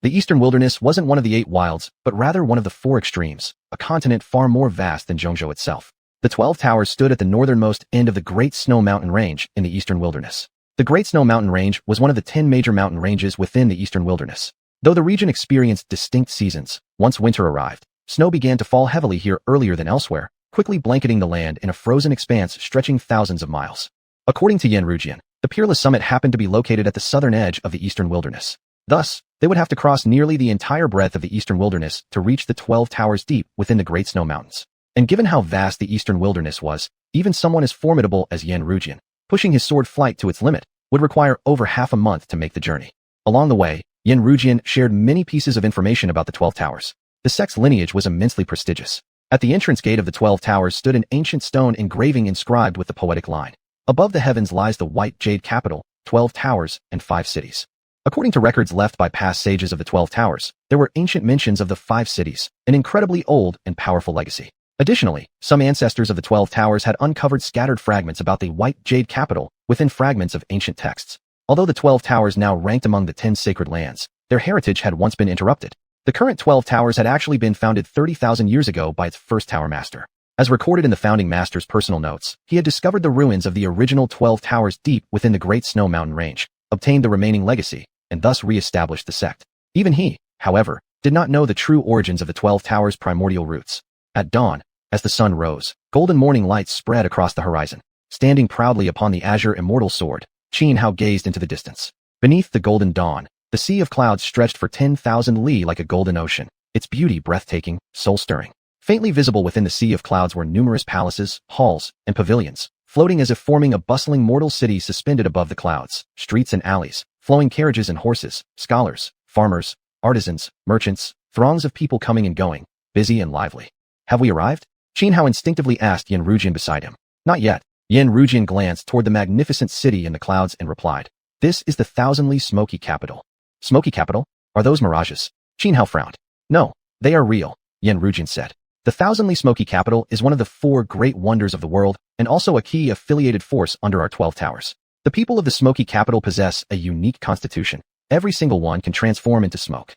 The eastern wilderness wasn't one of the 8 wilds, but rather one of the 4 extremes, a continent far more vast than Zhongzhou itself. The 12 towers stood at the northernmost end of the Great Snow Mountain Range in the eastern wilderness. The Great Snow Mountain Range was one of the 10 major mountain ranges within the eastern wilderness. Though the region experienced distinct seasons, once winter arrived, snow began to fall heavily here earlier than elsewhere, quickly blanketing the land in a frozen expanse stretching thousands of miles. According to Yanrujian, the peerless summit happened to be located at the southern edge of the eastern wilderness. Thus, they would have to cross nearly the entire breadth of the eastern wilderness to reach the 12 towers deep within the Great Snow Mountains. And given how vast the eastern wilderness was, even someone as formidable as Yanrujian, pushing his sword flight to its limit, would require over half a month to make the journey. Along the way, Yanrujian shared many pieces of information about the 12 towers. The sect's lineage was immensely prestigious. At the entrance gate of the 12 towers stood an ancient stone engraving inscribed with the poetic line, Above the heavens lies the white jade capital, 12 towers, and 5 cities. According to records left by past sages of the 12 towers, there were ancient mentions of the 5 cities, an incredibly old and powerful legacy. Additionally, some ancestors of the 12 towers had uncovered scattered fragments about the white jade capital within fragments of ancient texts. Although the 12 towers now ranked among the 10 sacred lands, their heritage had once been interrupted. The current 12 towers had actually been founded 30,000 years ago by its first tower master. As recorded in the founding master's personal notes, he had discovered the ruins of the original 12 towers deep within the Great Snow Mountain Range, obtained the remaining legacy, and thus re-established the sect. Even he, however, did not know the true origins of the 12 towers' primordial roots. At dawn, as the sun rose, golden morning lights spread across the horizon. Standing proudly upon the azure immortal sword, Xianhao gazed into the distance. Beneath the golden dawn, the sea of clouds stretched for 10,000 li like a golden ocean, its beauty breathtaking, soul-stirring. Faintly visible within the sea of clouds were numerous palaces, halls, and pavilions, floating as if forming a bustling mortal city suspended above the clouds, streets and alleys, flowing carriages and horses, scholars, farmers, artisans, merchants, throngs of people coming and going, busy and lively. Have we arrived? Xianhao instinctively asked Yanrujian beside him. Not yet. Yanrujian glanced toward the magnificent city in the clouds and replied, "This is the thousandly smoky capital." Smoky capital? Are those mirages? Xianhao frowned. No, they are real, Yanrujian said. The thousandly smoky capital is one of the 4 great wonders of the world and also a key affiliated force under our 12 towers. The people of the smoky capital possess a unique constitution. Every single one can transform into smoke.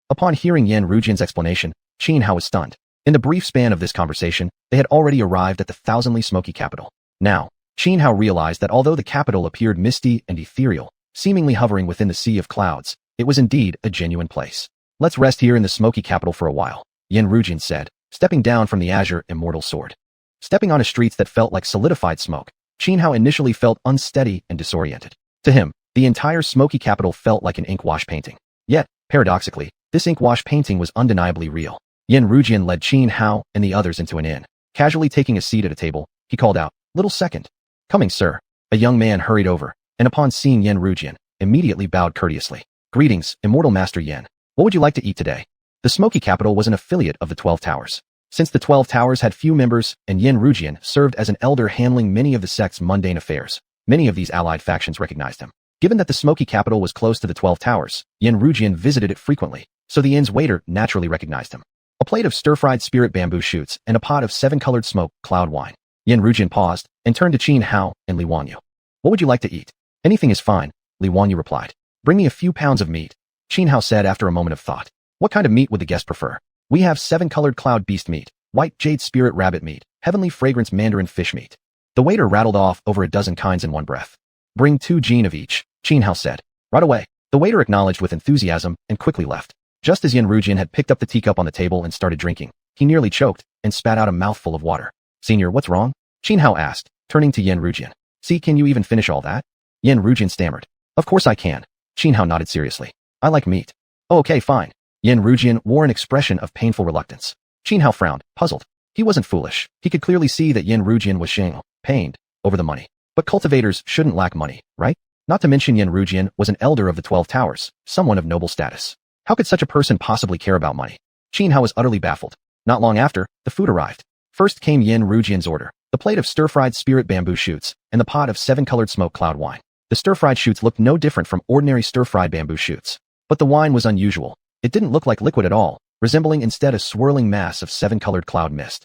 Upon hearing Yanrujian's explanation, Xianhao was stunned. In the brief span of this conversation, they had already arrived at the thousandly smoky capital. Now, Xianhao realized that although the capital appeared misty and ethereal, seemingly hovering within the sea of clouds, it was indeed a genuine place. Let's rest here in the smoky capital for a while, Yanrujian said, stepping down from the azure immortal sword. Stepping onto streets that felt like solidified smoke, Xianhao initially felt unsteady and disoriented. To him, the entire smoky capital felt like an ink wash painting. Yet, paradoxically, this ink wash painting was undeniably real. Xianrujian led Xianhao and the others into an inn. Casually taking a seat at a table, he called out, "Little second." "Coming, sir." A young man hurried over, and upon seeing Xianrujian, immediately bowed courteously. "Greetings, immortal master Yan. What would you like to eat today?" The smoky capital was an affiliate of the 12 Towers. Since the 12 Towers had few members, and Xianrujian served as an elder handling many of the sect's mundane affairs, many of these allied factions recognized him. Given that the smoky capital was close to the 12 Towers, Xianrujian visited it frequently, so the inn's waiter naturally recognized him. A plate of stir-fried spirit bamboo shoots and a pot of 7-colored smoke cloud wine. Xianrujian paused and turned to Xianhao and Li Wanyu. "What would you like to eat?" "Anything is fine," Li Wanyu replied. "Bring me a few pounds of meat," Xianhao said after a moment of thought. "What kind of meat would the guest prefer?" "We have 7-colored cloud beast meat, white jade spirit rabbit meat, heavenly fragrance mandarin fish meat." The waiter rattled off over a dozen kinds in one breath. "Bring 2 jin of each," Xianhao said. "Right away." The waiter acknowledged with enthusiasm and quickly left. Just as Xianrujian had picked up the teacup on the table and started drinking, he nearly choked and spat out a mouthful of water. "Senior, what's wrong?" Xianhao asked, turning to Xianrujian. "See, can you even finish all that?" Xianrujian stammered. "Of course I can." Xianhao nodded seriously. "I like meat." "Oh, okay, fine." Xianrujian wore an expression of painful reluctance. Xianhao frowned, puzzled. He wasn't foolish. He could clearly see that Xianrujian was pained over the money. But cultivators shouldn't lack money, right? Not to mention Xianrujian was an elder of the 12 Towers, someone of noble status. How could such a person possibly care about money? Xianhao was utterly baffled. Not long after, the food arrived. First came Xianrujian's order, the plate of stir-fried spirit bamboo shoots, and the pot of 7-colored smoke cloud wine. The stir-fried shoots looked no different from ordinary stir-fried bamboo shoots. But the wine was unusual. It didn't look like liquid at all, resembling instead a swirling mass of 7-colored cloud mist.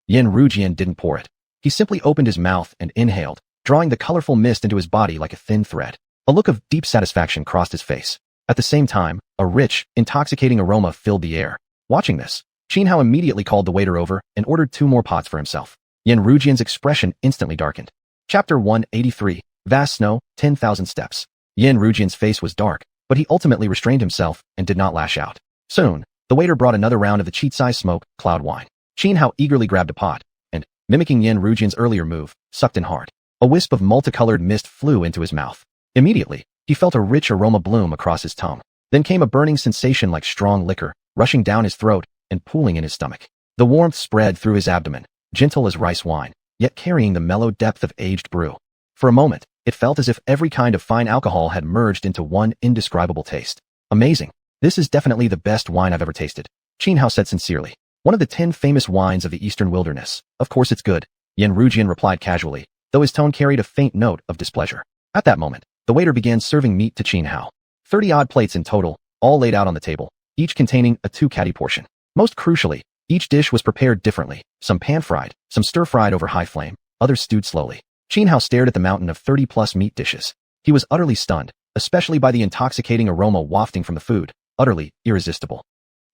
Xianrujian didn't pour it. He simply opened his mouth and inhaled, drawing the colorful mist into his body like a thin thread. A look of deep satisfaction crossed his face. At the same time, a rich, intoxicating aroma filled the air. Watching this, Xianhao immediately called the waiter over and ordered 2 more pots for himself. Xianrujian's expression instantly darkened. Chapter 183, Vast Snow, 10,000 Steps. Xianrujian's face was dark, but he ultimately restrained himself and did not lash out. Soon, the waiter brought another round of the cheat-sized smoke, cloud wine. Xianhao eagerly grabbed a pot, and, mimicking Xianrujian's earlier move, sucked in hard. A wisp of multicolored mist flew into his mouth. Immediately, he felt a rich aroma bloom across his tongue. Then came a burning sensation like strong liquor, rushing down his throat and pooling in his stomach. The warmth spread through his abdomen, gentle as rice wine, yet carrying the mellow depth of aged brew. For a moment, it felt as if every kind of fine alcohol had merged into one indescribable taste. "Amazing. This is definitely the best wine I've ever tasted," Xianhao said sincerely. "One of the 10 famous wines of the Eastern Wilderness. Of course it's good," Xianrujian replied casually, though his tone carried a faint note of displeasure. At that moment, the waiter began serving meat to Xianhao. 30-odd plates in total, all laid out on the table, each containing a 2-catty portion. Most crucially, each dish was prepared differently, some pan-fried, some stir-fried over high flame, others stewed slowly. Xianhao stared at the mountain of 30-plus meat dishes. He was utterly stunned, especially by the intoxicating aroma wafting from the food, utterly irresistible.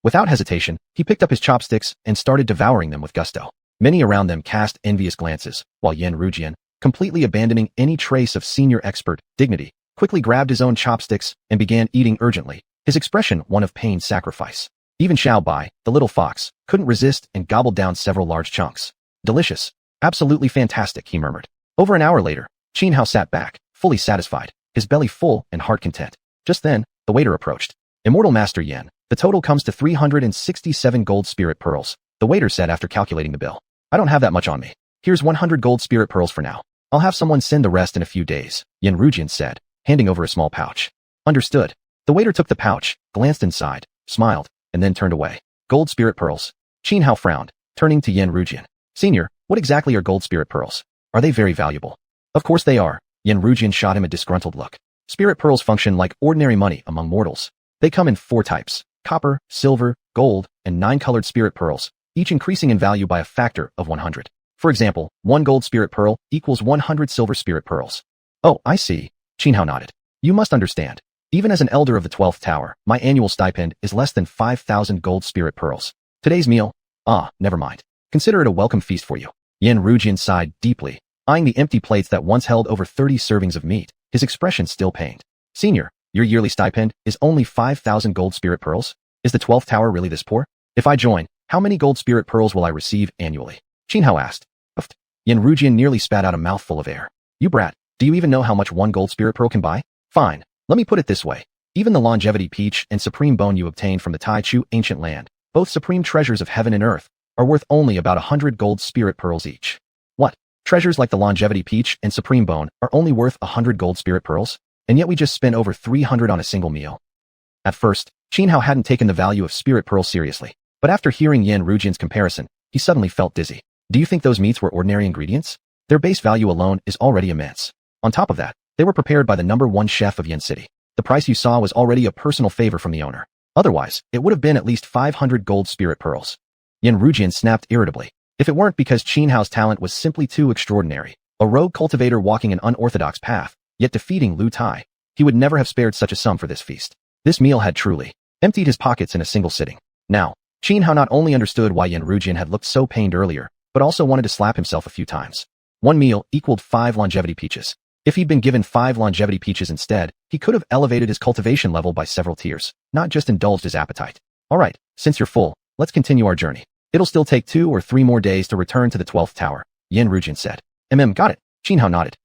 Without hesitation, he picked up his chopsticks and started devouring them with gusto. Many around them cast envious glances, while Xianrujian, completely abandoning any trace of senior expert dignity, quickly grabbed his own chopsticks and began eating urgently, his expression one of pained sacrifice. Even Xiao Bai, the little fox, couldn't resist and gobbled down several large chunks. "Delicious. Absolutely fantastic," he murmured. Over an hour later, Xianhao sat back, fully satisfied, his belly full and heart content. Just then, the waiter approached. "Immortal Master Yan, the total comes to 367 gold spirit pearls," the waiter said after calculating the bill. "I don't have that much on me. Here's 100 gold spirit pearls for now. I'll have someone send the rest in a few days," Xianrujian said, handing over a small pouch. "Understood." The waiter took the pouch, glanced inside, smiled, and then turned away. "Gold spirit pearls." Xianhao frowned, turning to Xianrujian. "Senior, what exactly are gold spirit pearls? Are they very valuable?" "Of course they are." Xianrujian shot him a disgruntled look. "Spirit pearls function like ordinary money among mortals. They come in 4 types: copper, silver, gold, and 9-colored spirit pearls, each increasing in value by a factor of 100. For example, 1 gold spirit pearl equals 100 silver spirit pearls. "Oh, I see," Xianhao nodded. "You must understand. Even as an elder of the 12th Tower, my annual stipend is less than 5,000 gold spirit pearls. Today's meal? Never mind. Consider it a welcome feast for you." Xianrujian sighed deeply, eyeing the empty plates that once held over 30 servings of meat, his expression still pained. "Senior, your yearly stipend is only 5,000 gold spirit pearls? Is the 12th Tower really this poor? If I join, How many gold spirit pearls will I receive annually? Xianhao asked. Uffed. Rujian nearly spat out a mouthful of air. You brat, do you even know how much one gold spirit pearl can buy? Fine, let me put it this way. Even the longevity peach and supreme bone you obtained from the Taichu ancient land, both supreme treasures of heaven and earth, are worth only about 100 gold spirit pearls each. What? Treasures like the longevity peach and supreme bone are only worth 100 gold spirit pearls? And yet we just spent over 300 on a single meal. At first, Xianhao hadn't taken the value of spirit pearls seriously, but after hearing Rujian's comparison, he suddenly felt dizzy. Do you think those meats were ordinary ingredients? Their base value alone is already immense. On top of that, they were prepared by the #1 chef of Yen City. The price you saw was already a personal favor from the owner. Otherwise, it would have been at least 500 gold spirit pearls. Rujian snapped irritably. If it weren't because Xianhao's talent was simply too extraordinary, a rogue cultivator walking an unorthodox path, yet defeating Lu Tai, he would never have spared such a sum for this feast. This meal had truly emptied his pockets in a single sitting. Now, Xianhao not only understood why Rujian had looked so pained earlier, but also wanted to slap himself a few times. One meal equaled 5 longevity peaches. If he'd been given 5 longevity peaches instead, he could have elevated his cultivation level by several tiers, not just indulged his appetite. Alright, since you're full, let's continue our journey. It'll still take 2 or 3 more days to return to the 12th tower, Rujian said. Got it, Xianhao nodded.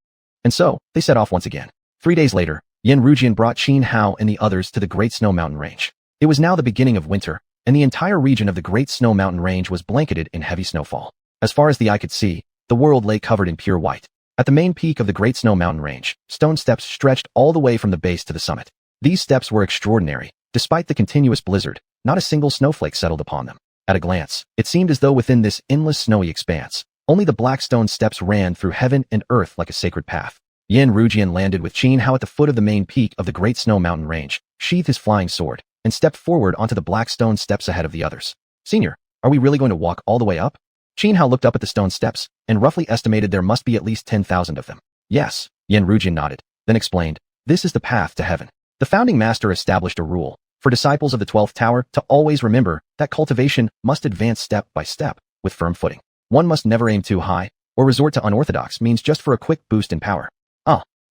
And so, they set off once again. 3 days later, Rujian brought Xianhao and the others to the Great Snow Mountain Range. It was now the beginning of winter, and the entire region of the Great Snow Mountain Range was blanketed in heavy snowfall. As far as the eye could see, the world lay covered in pure white. At the main peak of the Great Snow Mountain Range, stone steps stretched all the way from the base to the summit. These steps were extraordinary. Despite the continuous blizzard, not a single snowflake settled upon them. At a glance, it seemed as though within this endless snowy expanse, only the black stone steps ran through heaven and earth like a sacred path. Rujian landed with Xianhao at the foot of the main peak of the Great Snow Mountain Range, sheathed his flying sword, and stepped forward onto the black stone steps ahead of the others. Senior, are we really going to walk all the way up? Xianhao looked up at the stone steps, and roughly estimated there must be at least 10,000 of them. Yes, Rujian nodded, then explained, this is the path to heaven. The founding master established a rule for disciples of the 12th tower to always remember that cultivation must advance step by step, with firm footing. One must never aim too high, or resort to unorthodox means just for a quick boost in power.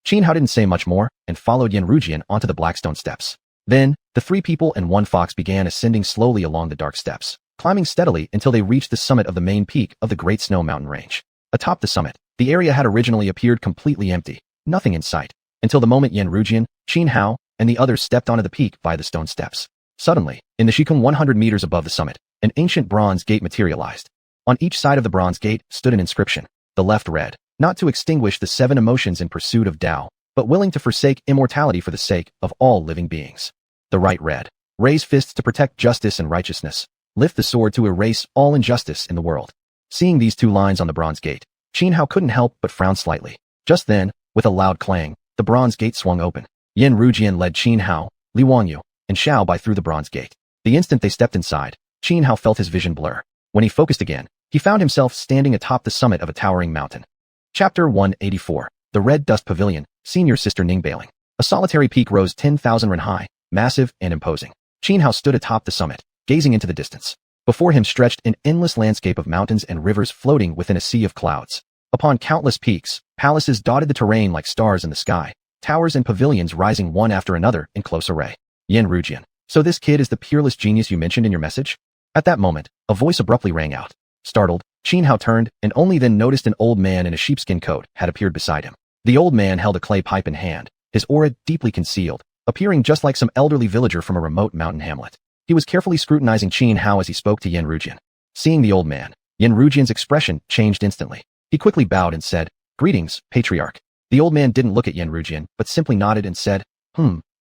Xianhao didn't say much more, and followed Rujian onto the blackstone steps. Then, the 3 people and 1 fox began ascending slowly along the dark steps, climbing steadily until they reached the summit of the main peak of the Great Snow Mountain Range. Atop the summit, the area had originally appeared completely empty, nothing in sight, until the moment Rujian, Xianhao, and the others stepped onto the peak by the stone steps. Suddenly, in the xiuxian 100 meters above the summit, an ancient bronze gate materialized. On each side of the bronze gate stood an inscription. The left read, not to extinguish the 7 emotions in pursuit of Tao, but willing to forsake immortality for the sake of all living beings. The right read, raise fists to protect justice and righteousness, lift the sword to erase all injustice in the world. Seeing these 2 lines on the bronze gate, Xianhao couldn't help but frown slightly. Just then, with a loud clang, the bronze gate swung open. Rujian led Xianhao, Li Wangyu, and Xiao Bai through the bronze gate. The instant they stepped inside, Xianhao felt his vision blur. When he focused again, he found himself standing atop the summit of a towering mountain. Chapter 184. The Red Dust Pavilion, Senior Sister Ningbailing. A solitary peak rose 10,000 ren high, massive and imposing. Xianhao stood atop the summit, gazing into the distance. Before him stretched an endless landscape of mountains and rivers floating within a sea of clouds. Upon countless peaks, palaces dotted the terrain like stars in the sky, towers and pavilions rising one after another in close array. Rujian. So this kid is the peerless genius you mentioned in your message? At that moment, a voice abruptly rang out. Startled, Xianhao turned and only then noticed an old man in a sheepskin coat had appeared beside him. The old man held a clay pipe in hand, his aura deeply concealed, appearing just like some elderly villager from a remote mountain hamlet. He was carefully scrutinizing Xianhao as he spoke to Rujian. Seeing the old man, Rujian's expression changed instantly. He quickly bowed and said, "Greetings, Patriarch." The old man didn't look at Rujian, but simply nodded and said,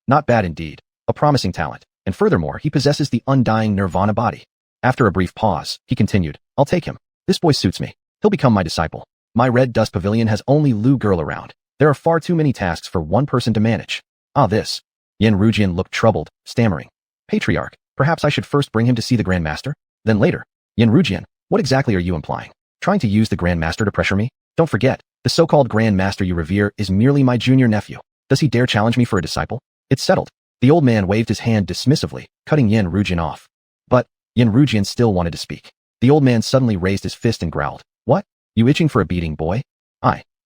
not bad indeed. A promising talent, and furthermore he possesses the undying nirvana body. After a brief pause, he continued, "I'll take him. This boy suits me. He'll become my disciple. My Red Dust Pavilion has only Lu girl around. There are far too many tasks for one person to manage." This. Rujian looked troubled, stammering, "Patriarch, perhaps I should first bring him to see the Grand Master? Then later." Rujian, what exactly are you implying? Trying to use the Grand Master to pressure me? Don't forget, the so-called Grand Master you revere is merely my junior nephew. Does he dare challenge me for a disciple? It's settled. The old man waved his hand dismissively, cutting Rujian off. But Rujian still wanted to speak. The old man suddenly raised his fist and growled, "What? You itching for a beating, boy?"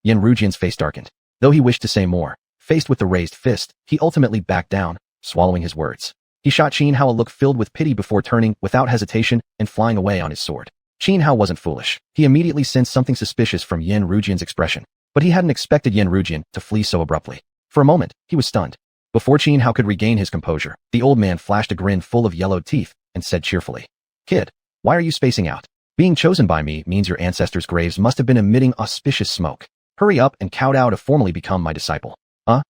Rujian's face darkened. Though he wished to say more, faced with the raised fist, he ultimately backed down, swallowing his words. He shot Qin Hao a look filled with pity before turning, without hesitation, and flying away on his sword. Qin Hao wasn't foolish. He immediately sensed something suspicious from Yin Rujian's expression, but he hadn't expected Yin Rujian to flee so abruptly. For a moment, he was stunned. Before Qin Hao could regain his composure, the old man flashed a grin full of yellowed teeth and said cheerfully, "Kid, why are you spacing out? Being chosen by me means your ancestors' graves must have been emitting auspicious smoke. Hurry up and kowtow to formally become my disciple."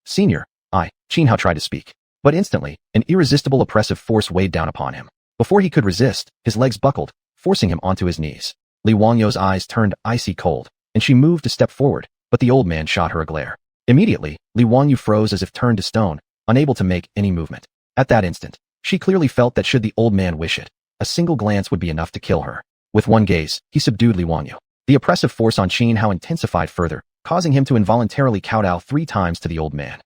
Senior, Qin Hao tried to speak. But instantly, an irresistible oppressive force weighed down upon him. Before he could resist, his legs buckled, forcing him onto his knees. Li Wangyou's eyes turned icy cold, and she moved to step forward, but the old man shot her a glare. Immediately, Li Wangyou froze as if turned to stone, unable to make any movement. At that instant, she clearly felt that should the old man wish it, a single glance would be enough to kill her. With one gaze, he subdued Li Wangyou. The oppressive force on Qin Hao intensified further, causing him to involuntarily kowtow 3 times to the old man.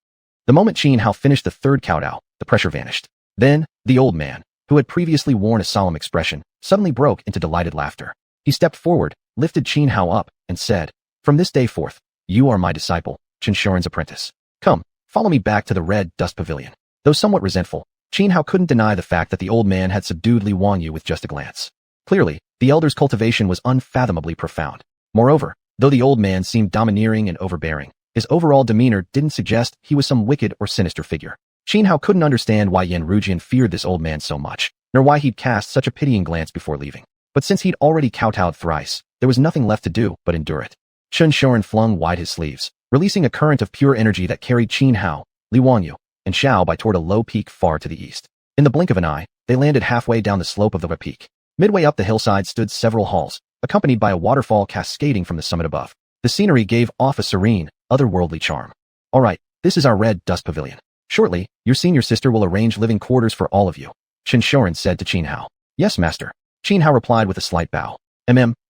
The moment Qin Hao finished the third kowtow, the pressure vanished. Then, the old man, who had previously worn a solemn expression, suddenly broke into delighted laughter. He stepped forward, lifted Qin Hao up, and said, "From this day forth, you are my disciple, Xiuxian's apprentice. Come, follow me back to the Red Dust Pavilion." Though somewhat resentful, Qin Hao couldn't deny the fact that the old man had subdued Li Wangyou with just a glance. Clearly, the elder's cultivation was unfathomably profound. Moreover, though the old man seemed domineering and overbearing, his overall demeanor didn't suggest he was some wicked or sinister figure. Qin Hao couldn't understand why Yin Rujian feared this old man so much, nor why he'd cast such a pitying glance before leaving. But since he'd already kowtowed thrice, there was nothing left to do but endure it. Xuanhuan flung wide his sleeves, releasing a current of pure energy that carried Qin Hao, Li Wangyou, and Xiao Bai toward a low peak far to the east. In the blink of an eye, they landed halfway down the slope of the peak. Midway up the hillside stood several halls, accompanied by a waterfall cascading from the summit above. The scenery gave off a serene, otherworldly charm. "All right, this is our Red Dust Pavilion. Shortly, your senior sister will arrange living quarters for all of you," Xuanhuan said to Qin Hao. "Yes, master," Qin Hao replied with a slight bow.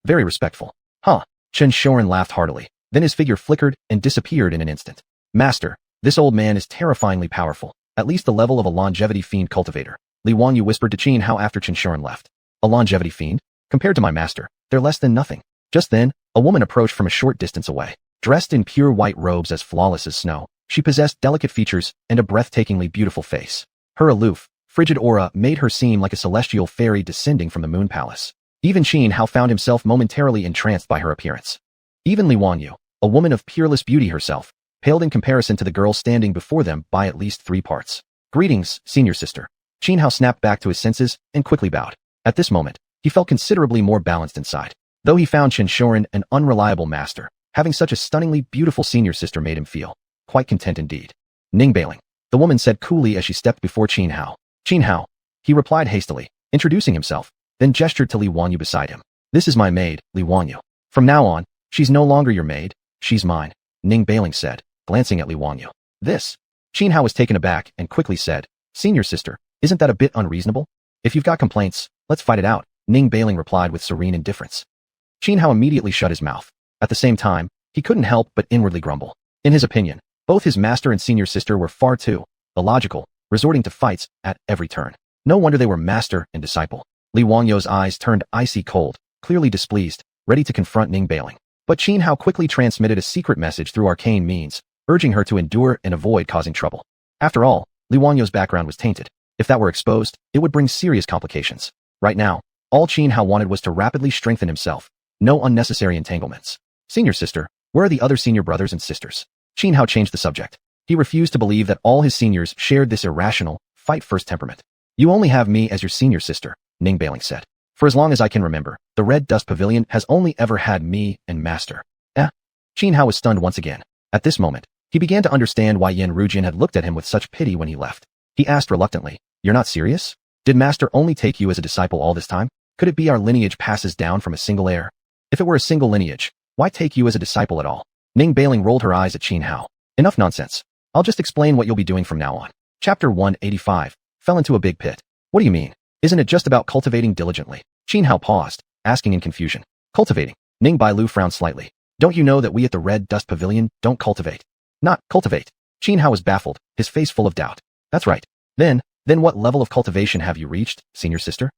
Very respectful." Xuanhuan laughed heartily. Then his figure flickered and disappeared in an instant. "Master, this old man is terrifyingly powerful, at least the level of a longevity fiend cultivator," Li Wangyou whispered to Qin Hao after Xuanhuan left. "A longevity fiend? Compared to my master, they're less than nothing." Just then, a woman approached from a short distance away. Dressed in pure white robes as flawless as snow, she possessed delicate features and a breathtakingly beautiful face. Her aloof, frigid aura made her seem like a celestial fairy descending from the moon palace. Even Qin Hao found himself momentarily entranced by her appearance. Even Li Wangyou, a woman of peerless beauty herself, paled in comparison to the girl standing before them by at least 3 parts. "Greetings, senior sister." Qin Hao snapped back to his senses and quickly bowed. At this moment, he felt considerably more balanced inside. Though he found Xuanhuan an unreliable master, having such a stunningly beautiful senior sister made him feel quite content indeed. "Ningbailing," the woman said coolly as she stepped before Qin Hao. "Qin Hao," he replied hastily, introducing himself, then gestured to Li Wangyou beside him. "This is my maid, Li Wangyou. From now on, she's no longer your maid, she's mine," Ningbailing said, glancing at Li Wangyou. "This?" Qin Hao was taken aback and quickly said, "Senior sister, isn't that a bit unreasonable? If you've got complaints, let's fight it out," Ningbailing replied with serene indifference. Qin Hao immediately shut his mouth. At the same time, he couldn't help but inwardly grumble. In his opinion, both his master and senior sister were far too illogical, resorting to fights at every turn. No wonder they were master and disciple. Li Wangyou's eyes turned icy cold, clearly displeased, ready to confront Ningbailing. But Qin Hao quickly transmitted a secret message through arcane means, urging her to endure and avoid causing trouble. After all, Li Wangyou's background was tainted. If that were exposed, it would bring serious complications. Right now, all Qin Hao wanted was to rapidly strengthen himself. No unnecessary entanglements. "Senior sister, where are the other senior brothers and sisters?" Qin Hao changed the subject. He refused to believe that all his seniors shared this irrational, fight-first temperament. "You only have me as your senior sister," Ningbailing said. "For as long as I can remember, the Red Dust Pavilion has only ever had me and master." Qin Hao was stunned once again. At this moment, he began to understand why Yin Rujian had looked at him with such pity when he left. He asked reluctantly, "You're not serious? Did master only take you as a disciple all this time? Could it be our lineage passes down from a single heir? If it were a single lineage, why take you as a disciple at all?" Ningbailing rolled her eyes at Qin Hao. "Enough nonsense. I'll just explain what you'll be doing from now on." Chapter 185, Fell into a Big Pit. "What do you mean? Isn't it just about cultivating diligently?" Qin Hao paused, asking in confusion. "Cultivating?" Ning Bailu frowned slightly. "Don't you know that we at the Red Dust Pavilion don't cultivate?" "Not cultivate?" Qin Hao was baffled, his face full of doubt. "That's right. Then what level of cultivation have you reached, senior sister?"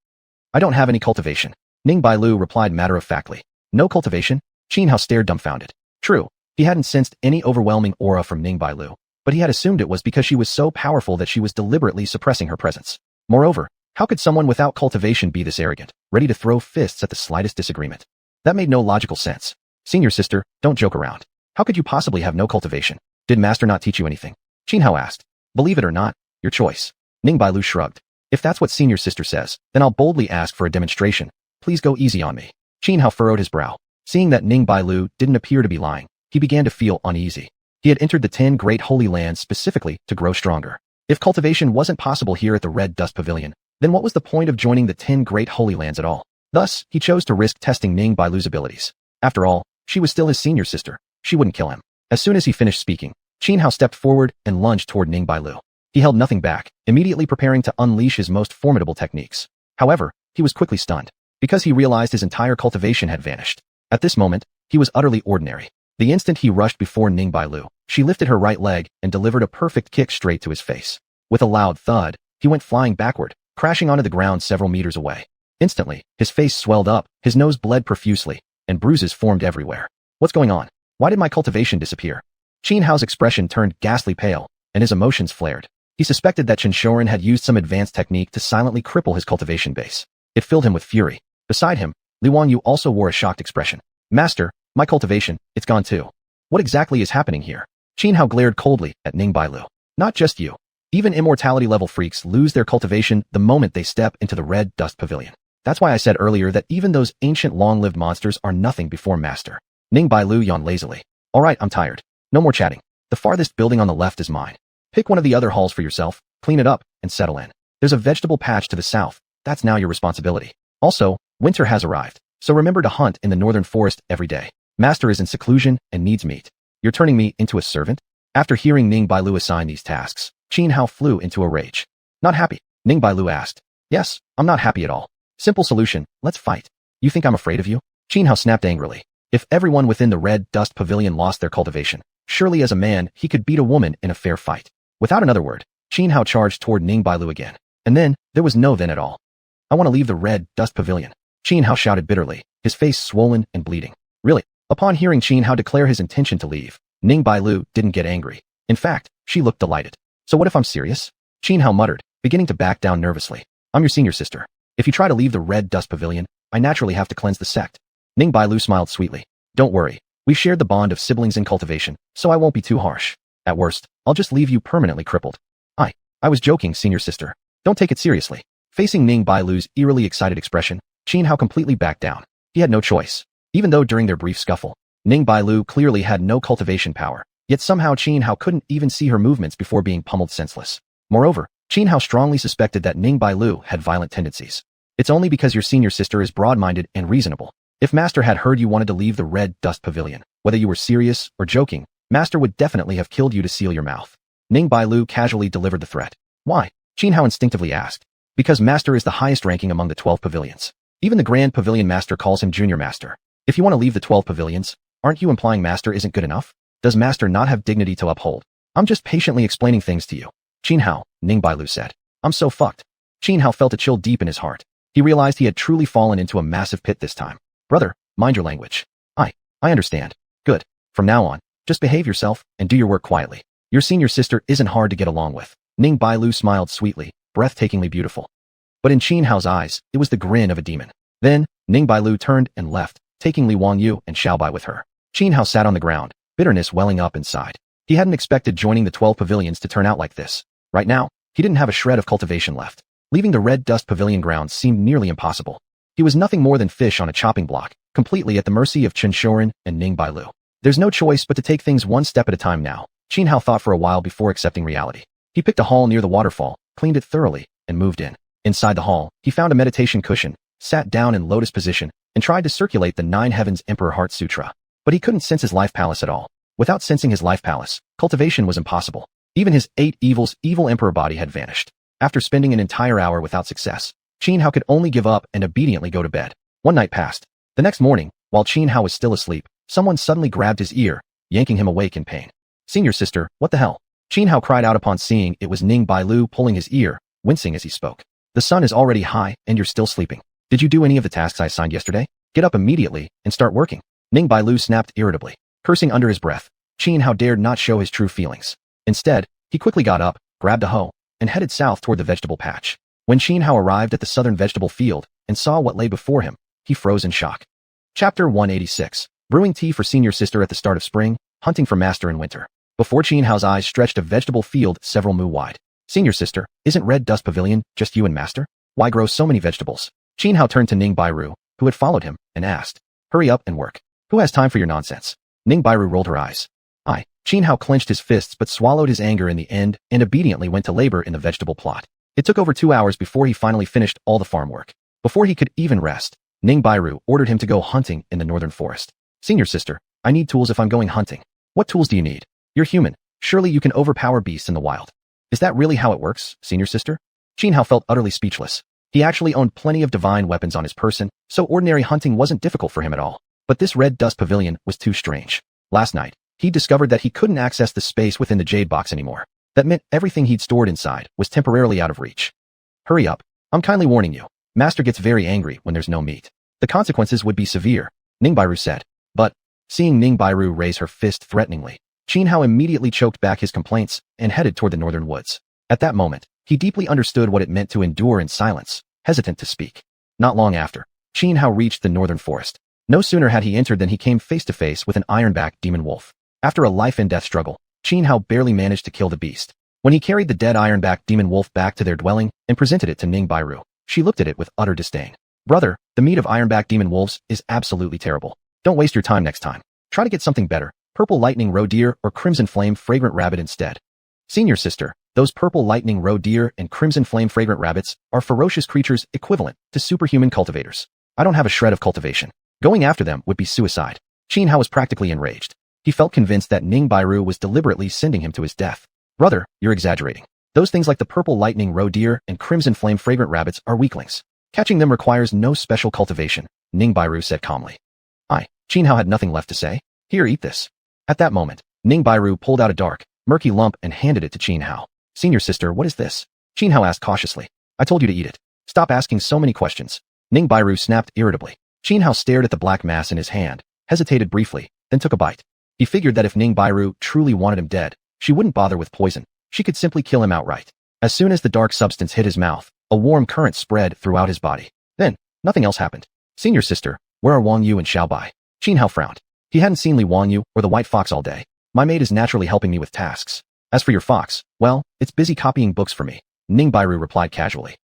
"I don't have any cultivation," Ning Bailu replied matter-of-factly. "No cultivation?" Qin Hao stared dumbfounded. True, he hadn't sensed any overwhelming aura from Ning Bailu, but he had assumed it was because she was so powerful that she was deliberately suppressing her presence. Moreover, how could someone without cultivation be this arrogant, ready to throw fists at the slightest disagreement? That made no logical sense. Senior sister, don't joke around. How could you possibly have no cultivation? Did master not teach you anything? Xianhao asked. Believe it or not, your choice. Ning Bailu shrugged. If that's what senior sister says, then I'll boldly ask for a demonstration. Please go easy on me. Xianhao furrowed his brow. Seeing that Ning Bailu didn't appear to be lying, he began to feel uneasy. He had entered the 10 great holy lands specifically to grow stronger. If cultivation wasn't possible here at the Red Dust Pavilion, then what was the point of joining the 10 great holy lands at all? Thus, he chose to risk testing Ning Bailu's abilities. After all, she was still his senior sister. She wouldn't kill him. As soon as he finished speaking, Xianhao stepped forward and lunged toward Ning Bailu. He held nothing back, immediately preparing to unleash his most formidable techniques. However, he was quickly stunned, because he realized his entire cultivation had vanished. At this moment, he was utterly ordinary. The instant he rushed before Ning Bailu, she lifted her right leg and delivered a perfect kick straight to his face. With a loud thud, he went flying backward, crashing onto the ground several meters away. Instantly, his face swelled up, his nose bled profusely, and bruises formed everywhere. What's going on? Why did my cultivation disappear? Xianhao's expression turned ghastly pale, and his emotions flared. He suspected that xiuxian had used some advanced technique to silently cripple his cultivation base. It filled him with fury. Beside him, Xuanhuan also wore a shocked expression. Master, my cultivation, it's gone too. What exactly is happening here? Xianhao glared coldly at Ning Bailu. Not just you. Even immortality level freaks lose their cultivation the moment they step into the Red Dust Pavilion. That's why I said earlier that even those ancient long-lived monsters are nothing before Master. Ning Bailu yawned lazily. All right, I'm tired. No more chatting. The farthest building on the left is mine. Pick one of the other halls for yourself, clean it up, and settle in. There's a vegetable patch to the south. That's now your responsibility. Also, winter has arrived, so remember to hunt in the northern forest every day. Master is in seclusion and needs meat. You're turning me into a servant? After hearing Ning Bailu assign these tasks, Xianhao flew into a rage. Not happy? Ning Bailu asked. Yes, I'm not happy at all. Simple solution, let's fight. You think I'm afraid of you? Xianhao snapped angrily. If everyone within the Red Dust Pavilion lost their cultivation, surely as a man he could beat a woman in a fair fight. Without another word, Xianhao charged toward Ning Bailu again. And then, there was no then at all. I want to leave the Red Dust Pavilion. Xianhao shouted bitterly, his face swollen and bleeding. Really? Upon hearing Xianhao declare his intention to leave, Ning Bailu didn't get angry. In fact, she looked delighted. So what if I'm serious? Xianhao muttered, beginning to back down nervously. I'm your senior sister. If you try to leave the Red Dust Pavilion, I naturally have to cleanse the sect. Ning Bailu smiled sweetly. Don't worry. We've shared the bond of siblings in cultivation, so I won't be too harsh. At worst, I'll just leave you permanently crippled. I was joking, senior sister. Don't take it seriously. Facing Ning Bailu's eerily excited expression, Xianhao completely backed down. He had no choice. Even though during their brief scuffle, Ning Bailu clearly had no cultivation power, yet somehow Xianhao couldn't even see her movements before being pummeled senseless. Moreover, Xianhao strongly suspected that Ning Bailu had violent tendencies. It's only because your senior sister is broad-minded and reasonable. If Master had heard you wanted to leave the Red Dust Pavilion, whether you were serious or joking, Master would definitely have killed you to seal your mouth. Ning Bailu casually delivered the threat. Why? Xianhao instinctively asked. Because Master is the highest ranking among the 12 pavilions. Even the Grand Pavilion Master calls him Junior Master. If you want to leave the 12 pavilions, aren't you implying Master isn't good enough? Does Master not have dignity to uphold? I'm just patiently explaining things to you. Xianhao, Ning Bailu said. I'm so fucked. Xianhao felt a chill deep in his heart. He realized he had truly fallen into a massive pit this time. Brother, mind your language. I understand. Good. From now on, just behave yourself and do your work quietly. Your senior sister isn't hard to get along with. Ning Bailu smiled sweetly, breathtakingly beautiful. But in Xianhao's eyes, it was the grin of a demon. Then, Ning Bailu turned and left, taking Li Wangyu and Xiaobai with her. Xianhao sat on the ground, bitterness welling up inside. He hadn't expected joining the 12 pavilions to turn out like this. Right now, he didn't have a shred of cultivation left. Leaving the Red Dust Pavilion grounds seemed nearly impossible. He was nothing more than fish on a chopping block, completely at the mercy of xiuxian and Ning Bailu. There's no choice but to take things one step at a time now. Xianhao thought for a while before accepting reality. He picked a hall near the waterfall, cleaned it thoroughly, and moved in. Inside the hall, he found a meditation cushion, sat down in lotus position, and tried to circulate the Nine Heavens Emperor Heart Sutra. But he couldn't sense his life palace at all. Without sensing his life palace, cultivation was impossible. Even his 8 evils evil emperor body had vanished. After spending an entire hour without success, Xianhao could only give up and obediently go to bed. One night passed. The next morning, while Xianhao was still asleep, someone suddenly grabbed his ear, yanking him awake in pain. Senior sister, what the hell? Xianhao cried out upon seeing it was Ning Bailu pulling his ear, wincing as he spoke. The sun is already high and you're still sleeping. Did you do any of the tasks I assigned yesterday? Get up immediately and start working. Ning Bailu snapped irritably. Cursing under his breath, Xianhao dared not show his true feelings. Instead, he quickly got up, grabbed a hoe, and headed south toward the vegetable patch. When Xianhao arrived at the southern vegetable field and saw what lay before him, he froze in shock. Chapter 186. Brewing tea for senior sister at the start of spring, hunting for master in winter. Before Xianhao's eyes stretched a vegetable field several mu wide. Senior sister, isn't Red Dust Pavilion just you and master? Why grow so many vegetables? Xianhao turned to Ning Bairu, who had followed him, and asked, hurry up and work. Who has time for your nonsense? Ning Bairu rolled her eyes. Xianhao clenched his fists but swallowed his anger in the end and obediently went to labor in the vegetable plot. It took over 2 hours before he finally finished all the farm work. Before he could even rest, Ning Bairu ordered him to go hunting in the northern forest. Senior sister, I need tools if I'm going hunting. What tools do you need? You're human. Surely you can overpower beasts in the wild. Is that really how it works, senior sister? Xianhao felt utterly speechless. He actually owned plenty of divine weapons on his person, so ordinary hunting wasn't difficult for him at all. But this Red Dust Pavilion was too strange. Last night, he discovered that he couldn't access the space within the jade box anymore. That meant everything he'd stored inside was temporarily out of reach. Hurry up. I'm kindly warning you. Master gets very angry when there's no meat. The consequences would be severe, Ning Bairu said. But, seeing Ning Bairu raise her fist threateningly, Xianhao immediately choked back his complaints and headed toward the northern woods. At that moment, he deeply understood what it meant to endure in silence, hesitant to speak. Not long after, Xianhao reached the northern forest. No sooner had he entered than he came face to face with an ironback demon wolf. After a life-and-death struggle, Xianhao barely managed to kill the beast. When he carried the dead ironback demon wolf back to their dwelling and presented it to Ning Bairu, she looked at it with utter disdain. Brother, the meat of ironback demon wolves is absolutely terrible. Don't waste your time next time. Try to get something better, purple lightning roe deer or crimson flame fragrant rabbit instead. Senior sister, those purple lightning roe deer and crimson flame fragrant rabbits are ferocious creatures equivalent to superhuman cultivators. I don't have a shred of cultivation. Going after them would be suicide. Xianhao was practically enraged. He felt convinced that Ning Bairu was deliberately sending him to his death. Brother, you're exaggerating. Those things like the purple lightning roe deer and crimson flame fragrant rabbits are weaklings. Catching them requires no special cultivation, Ning Bairu said calmly. Xianhao had nothing left to say. Here, eat this. At that moment, Ning Bairu pulled out a dark, murky lump and handed it to Xianhao. Senior sister, what is this? Xianhao asked cautiously. I told you to eat it. Stop asking so many questions. Ning Bairu snapped irritably. Xianhao stared at the black mass in his hand, hesitated briefly, then took a bite. He figured that if Ning Bairu truly wanted him dead, she wouldn't bother with poison. She could simply kill him outright. As soon as the dark substance hit his mouth, a warm current spread throughout his body. Then, nothing else happened. Senior sister, where are Wang Yu and Xiaobai? Xianhao frowned. He hadn't seen Li Wang Yu or the white fox all day. My maid is naturally helping me with tasks. As for your fox, well, it's busy copying books for me, Ning Bairu replied casually.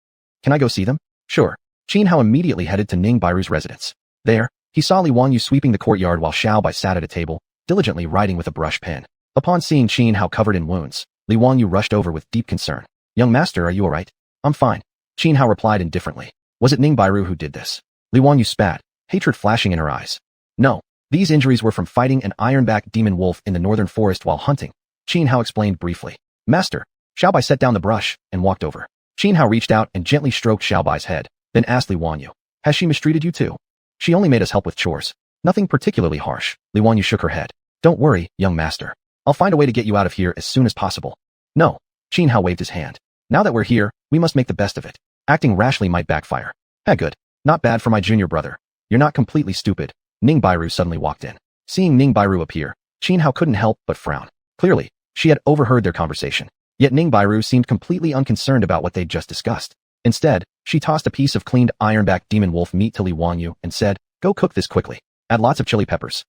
Can I go see them? Sure. Xianhao immediately headed to Ning Bairu's residence. There, he saw Li Wang Yu sweeping the courtyard while Xiaobai sat at a table, diligently writing with a brush pen. Upon seeing Xianhao covered in wounds, Li Wang Yu rushed over with deep concern. Young master, are you alright? I'm fine. Xianhao replied indifferently. Was it Ning Bairu who did this? Li Wang Yu spat, hatred flashing in her eyes. No, these injuries were from fighting an ironback demon wolf in the northern forest while hunting, Xianhao explained briefly. Master, Xiaobai set down the brush and walked over. Xianhao reached out and gently stroked Xiaobai's head, then asked Li Wang Yu, has she mistreated you too? She only made us help with chores. Nothing particularly harsh. Li Wang Yu shook her head. Don't worry, young master. I'll find a way to get you out of here as soon as possible. No, Xianhao waved his hand. Now that we're here, we must make the best of it. Acting rashly might backfire. Good. Not bad for my junior brother. You're not completely stupid. Ning Bairu suddenly walked in. Seeing Ning Bairu appear, Xianhao couldn't help but frown. Clearly, she had overheard their conversation. Yet Ning Bairu seemed completely unconcerned about what they'd just discussed. Instead, she tossed a piece of cleaned ironback demon wolf meat to Li Wang Yu and said, go cook this quickly. Add lots of chili peppers.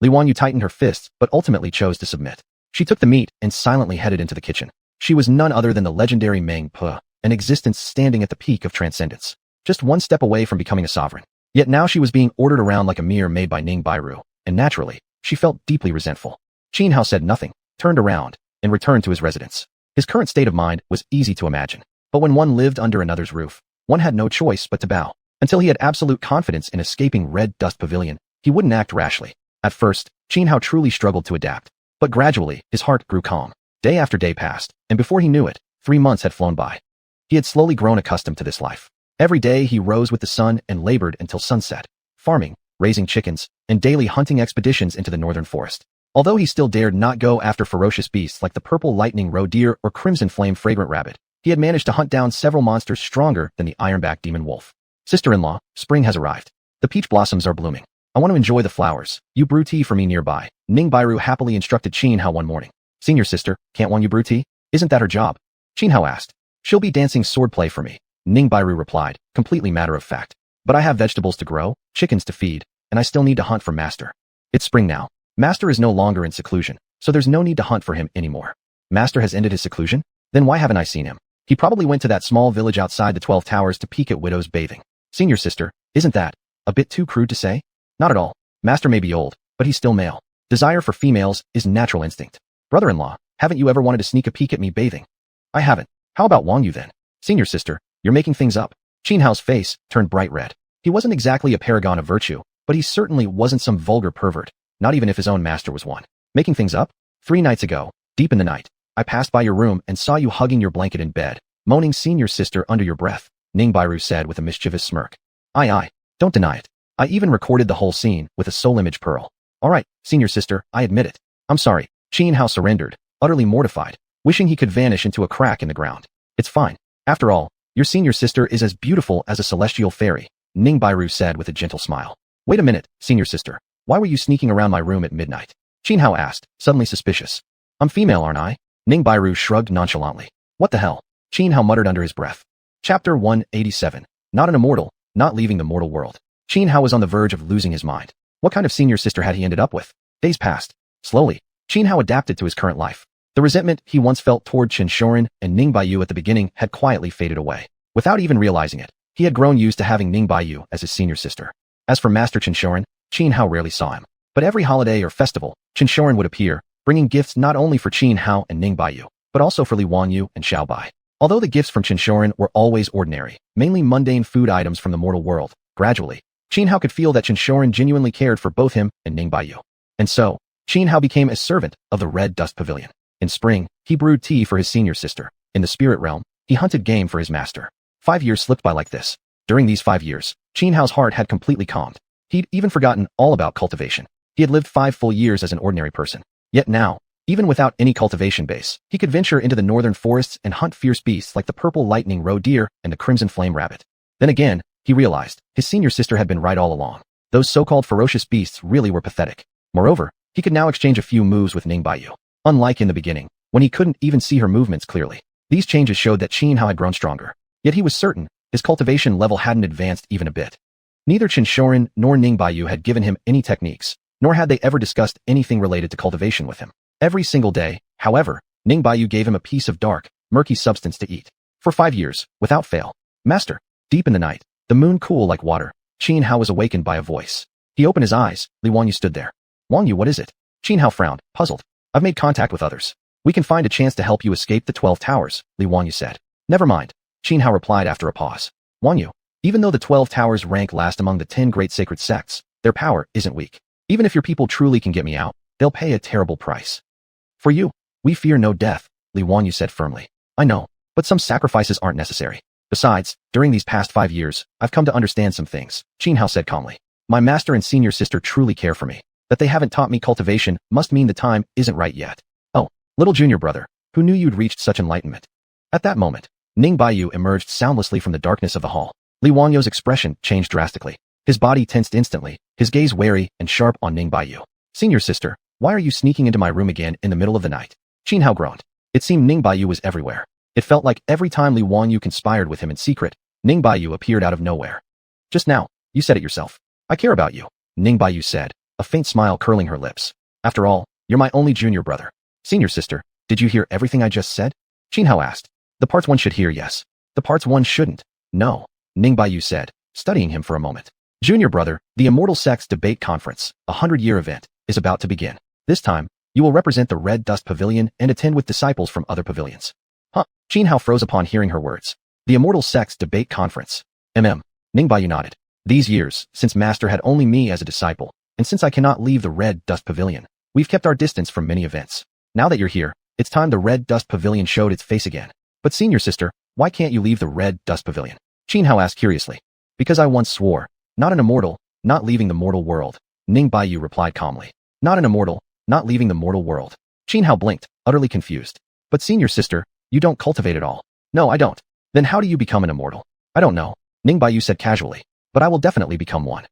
Li Wang Yu tightened her fists but ultimately chose to submit. She took the meat and silently headed into the kitchen. She was none other than the legendary Meng Pe, an existence standing at the peak of transcendence. Just one step away from becoming a sovereign. Yet now she was being ordered around like a mirror made by Ning Bairu, and naturally, she felt deeply resentful. Xianhao said nothing, turned around, and returned to his residence. His current state of mind was easy to imagine. But when one lived under another's roof, one had no choice but to bow. Until he had absolute confidence in escaping Red Dust Pavilion, he wouldn't act rashly. At first, Xianhao truly struggled to adapt. But gradually, his heart grew calm. Day after day passed, and before he knew it, 3 months had flown by. He had slowly grown accustomed to this life. Every day he rose with the sun and labored until sunset, farming, raising chickens, and daily hunting expeditions into the northern forest. Although he still dared not go after ferocious beasts like the purple lightning roe deer or crimson flame fragrant rabbit, he had managed to hunt down several monsters stronger than the ironback demon wolf. Sister-in-law, spring has arrived. The peach blossoms are blooming. I want to enjoy the flowers. You brew tea for me nearby. Ning Bairu happily instructed Xianhao one morning. Senior sister, can't Wang Yu brew tea? Isn't that her job? Xianhao asked. She'll be dancing swordplay for me. Ning Bairu replied, completely matter of fact. But I have vegetables to grow, chickens to feed, and I still need to hunt for Master. It's spring now. Master is no longer in seclusion, so there's no need to hunt for him anymore. Master has ended his seclusion? Then why haven't I seen him? He probably went to that small village outside the 12 Towers to peek at widows bathing. Senior sister, isn't that a bit too crude to say? Not at all. Master may be old, but he's still male. Desire for females is natural instinct. Brother-in-law, haven't you ever wanted to sneak a peek at me bathing? I haven't. How about Wangyu then? Senior sister, you're making things up. Xianhao's face turned bright red. He wasn't exactly a paragon of virtue, but he certainly wasn't some vulgar pervert, not even if his own master was one. Making things up? 3 nights ago, deep in the night, I passed by your room and saw you hugging your blanket in bed, moaning senior sister under your breath, Ning Bairu said with a mischievous smirk. Aye, don't deny it. I even recorded the whole scene with a soul image pearl. Alright, senior sister, I admit it. I'm sorry. Xianhao surrendered, utterly mortified, wishing he could vanish into a crack in the ground. It's fine. After all, your senior sister is as beautiful as a celestial fairy, Ning Bairu said with a gentle smile. Wait a minute, senior sister. Why were you sneaking around my room at midnight? Xianhao asked, suddenly suspicious. I'm female, aren't I? Ning Bairu shrugged nonchalantly. What the hell? Xianhao muttered under his breath. Chapter 187. Not an immortal, not leaving the mortal world. Xianhao was on the verge of losing his mind. What kind of senior sister had he ended up with? Days passed. Slowly, Xianhao adapted to his current life. The resentment he once felt toward Xinshoren and Ning Baiyu at the beginning had quietly faded away. Without even realizing it, he had grown used to having Ning Baiyu as his senior sister. As for Master Xinshoren, Xianhao rarely saw him. But every holiday or festival, Xinshoren would appear, bringing gifts not only for Xianhao and Ning Baiyu, but also for Li Wanyu and Xiao Bai. Although the gifts from Xinshoren were always ordinary, mainly mundane food items from the mortal world, gradually, Xianhao could feel that Xinshoren genuinely cared for both him and Ning Baiyu. And so, Xianhao became a servant of the Red Dust Pavilion. In spring, he brewed tea for his senior sister. In the spirit realm, he hunted game for his master. 5 years slipped by like this. During these 5 years, Xianhao's heart had completely calmed. He'd even forgotten all about cultivation. He had lived 5 full years as an ordinary person. Yet now, even without any cultivation base, he could venture into the northern forests and hunt fierce beasts like the purple lightning roe deer and the crimson flame rabbit. Then again, he realized his senior sister had been right all along. Those so-called ferocious beasts really were pathetic. Moreover, he could now exchange a few moves with Ning Baiyu. Unlike in the beginning, when he couldn't even see her movements clearly. These changes showed that Xianhao had grown stronger. Yet he was certain his cultivation level hadn't advanced even a bit. Neither Xinshoren nor Ning Baiyu had given him any techniques, nor had they ever discussed anything related to cultivation with him. Every single day, however, Ning Baiyu gave him a piece of dark, murky substance to eat. For 5 years, without fail. Master. Deep in the night, the moon cool like water, Xianhao was awakened by a voice. He opened his eyes. Li Wanyu stood there. Wangyu, what is it? Xianhao frowned, puzzled. I've made contact with others. We can find a chance to help you escape the 12 Towers, Li Wanyu said. Never mind. Xianhao replied after a pause. Wangyu, even though the 12 Towers rank last among the 10 great sacred sects, their power isn't weak. Even if your people truly can get me out, they'll pay a terrible price. For you, we fear no death, Li Wanyu said firmly. I know, but some sacrifices aren't necessary. Besides, during these past 5 years, I've come to understand some things, Xianhao said calmly. My master and senior sister truly care for me. That they haven't taught me cultivation must mean the time isn't right yet. Oh, little junior brother, who knew you'd reached such enlightenment? At that moment, Ning Baiyu emerged soundlessly from the darkness of the hall. Li Wanyu's expression changed drastically. His body tensed instantly, his gaze wary and sharp on Ning Baiyu. Senior sister, why are you sneaking into my room again in the middle of the night? Xianhao groaned. It seemed Ning Baiyu was everywhere. It felt like every time Li Wanyu conspired with him in secret, Ning Baiyu appeared out of nowhere. Just now, you said it yourself. I care about you, Ning Baiyu said, a faint smile curling her lips. After all, you're my only junior brother. Senior sister, did you hear everything I just said? Xianhao asked. The parts one should hear, yes. The parts one shouldn't. No, Ning Baiyu said, studying him for a moment. Junior brother, the Immortal Sects Debate Conference, a 100-year event, is about to begin. This time, you will represent the Red Dust Pavilion and attend with disciples from other pavilions. Huh? Xianhao froze upon hearing her words. The Immortal Sects Debate Conference. Ning Baiyu nodded. These years, since Master had only me as a disciple, and since I cannot leave the Red Dust Pavilion, we've kept our distance from many events. Now that you're here, it's time the Red Dust Pavilion showed its face again. But senior sister, why can't you leave the Red Dust Pavilion? Xianhao asked curiously. Because I once swore, not an immortal, not leaving the mortal world, Ning Baiyu replied calmly. Not an immortal, not leaving the mortal world. Xianhao blinked, utterly confused. But senior sister, you don't cultivate at all. No, I don't. Then how do you become an immortal? I don't know, Ning Baiyu said casually. But I will definitely become one.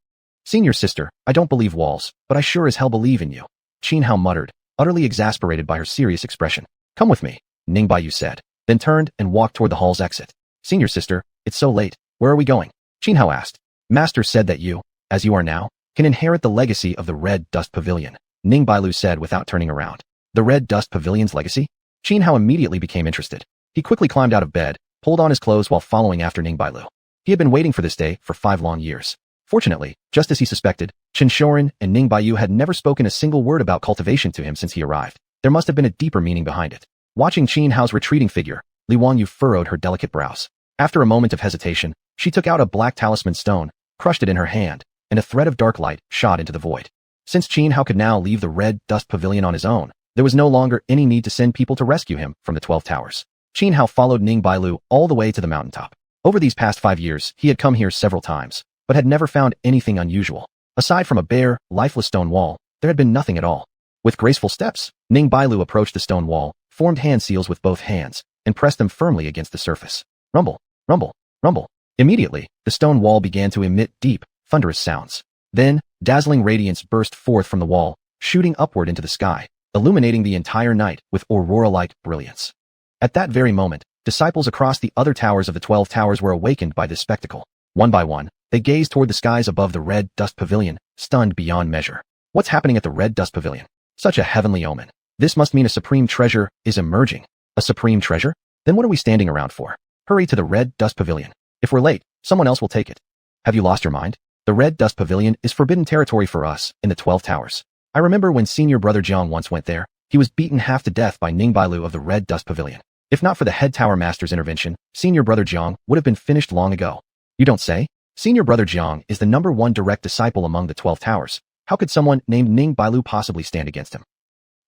Senior sister, I don't believe walls, but I sure as hell believe in you. Xianhao muttered, utterly exasperated by her serious expression. Come with me, Ning Baiyu said, then turned and walked toward the hall's exit. Senior sister, it's so late. Where are we going? Xianhao asked. Master said that you, as you are now, can inherit the legacy of the Red Dust Pavilion, Ning Bailu said without turning around. The Red Dust Pavilion's legacy? Xianhao immediately became interested. He quickly climbed out of bed, pulled on his clothes while following after Ning Bailu. He had been waiting for this day for 5 long years. Fortunately, just as he suspected, xiuxian and Ning Baiyu had never spoken a single word about cultivation to him since he arrived. There must have been a deeper meaning behind it. Watching Xianhao's retreating figure, Li Wangyu furrowed her delicate brows. After a moment of hesitation, she took out a black talisman stone, crushed it in her hand, and a thread of dark light shot into the void. Since Xianhao could now leave the Red Dust Pavilion on his own, there was no longer any need to send people to rescue him from the 12 towers. Xianhao followed Ning Bailu all the way to the mountaintop. Over these past 5 years, he had come here several times, but had never found anything unusual. Aside from a bare, lifeless stone wall, there had been nothing at all. With graceful steps, Ning Bailu approached the stone wall, formed hand seals with both hands, and pressed them firmly against the surface. Rumble, rumble, rumble. Immediately, the stone wall began to emit deep, thunderous sounds. Then, dazzling radiance burst forth from the wall, shooting upward into the sky, illuminating the entire night with aurora-like brilliance. At that very moment, disciples across the other towers of the 12 towers were awakened by this spectacle. One by one, they gazed toward the skies above the Red Dust Pavilion, stunned beyond measure. What's happening at the Red Dust Pavilion? Such a heavenly omen. This must mean a supreme treasure is emerging. A supreme treasure? Then what are we standing around for? Hurry to the Red Dust Pavilion. If we're late, someone else will take it. Have you lost your mind? The Red Dust Pavilion is forbidden territory for us in the 12 towers. I remember when Senior Brother Jiang once went there, he was beaten half to death by Ning Bailu of the Red Dust Pavilion. If not for the head tower master's intervention, Senior Brother Jiang would have been finished long ago. You don't say? Senior Brother Jiang is the #1 direct disciple among the 12 towers. How could someone named Ning Bailu possibly stand against him?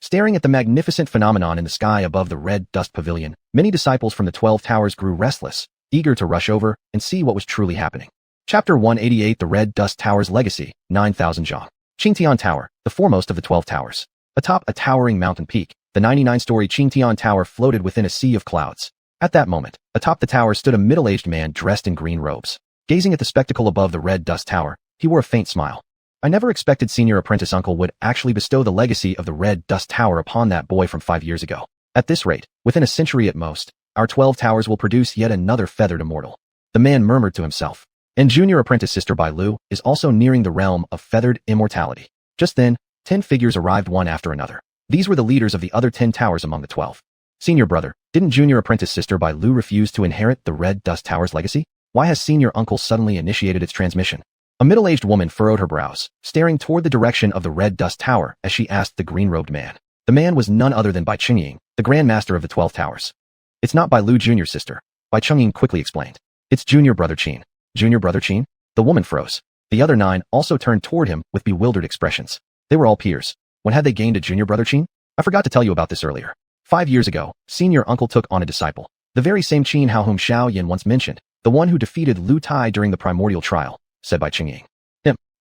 Staring at the magnificent phenomenon in the sky above the Red Dust Pavilion, many disciples from the 12 towers grew restless, eager to rush over and see what was truly happening. Chapter 188 The Red Dust Tower's Legacy, 9,000 zhang. Qingtian Tower, the foremost of the 12 towers. Atop a towering mountain peak, the 99-story Qingtian Tower floated within a sea of clouds. At that moment, atop the tower stood a middle-aged man dressed in green robes. Gazing at the spectacle above the Red Dust Tower, he wore a faint smile. I never expected Senior Apprentice Uncle would actually bestow the legacy of the Red Dust Tower upon that boy from 5 years ago. At this rate, within a century at most, our 12 towers will produce yet another feathered immortal. The man murmured to himself. And Junior Apprentice Sister Bailu is also nearing the realm of feathered immortality. Just then, 10 figures arrived one after another. These were the leaders of the other 10 towers among the 12. Senior Brother, didn't Junior Apprentice Sister Bailu refuse to inherit the Red Dust Tower's legacy? Why has Senior Uncle suddenly initiated its transmission? A middle-aged woman furrowed her brows, staring toward the direction of the Red Dust Tower as she asked the green-robed man. The man was none other than Bai Chengying, the Grand Master of the 12 towers. It's not Bailu Junior Sister, Bai Chengying quickly explained. It's Junior Brother Qin. Junior Brother Qin? The woman froze. The other 9 also turned toward him with bewildered expressions. They were all peers. When had they gained a Junior Brother Qin? I forgot to tell you about this earlier. 5 years ago, Senior Uncle took on a disciple. The very same Xianhao whom Xiaoyan once mentioned, the one who defeated Lu Tai during the primordial trial, said Bai Chengying.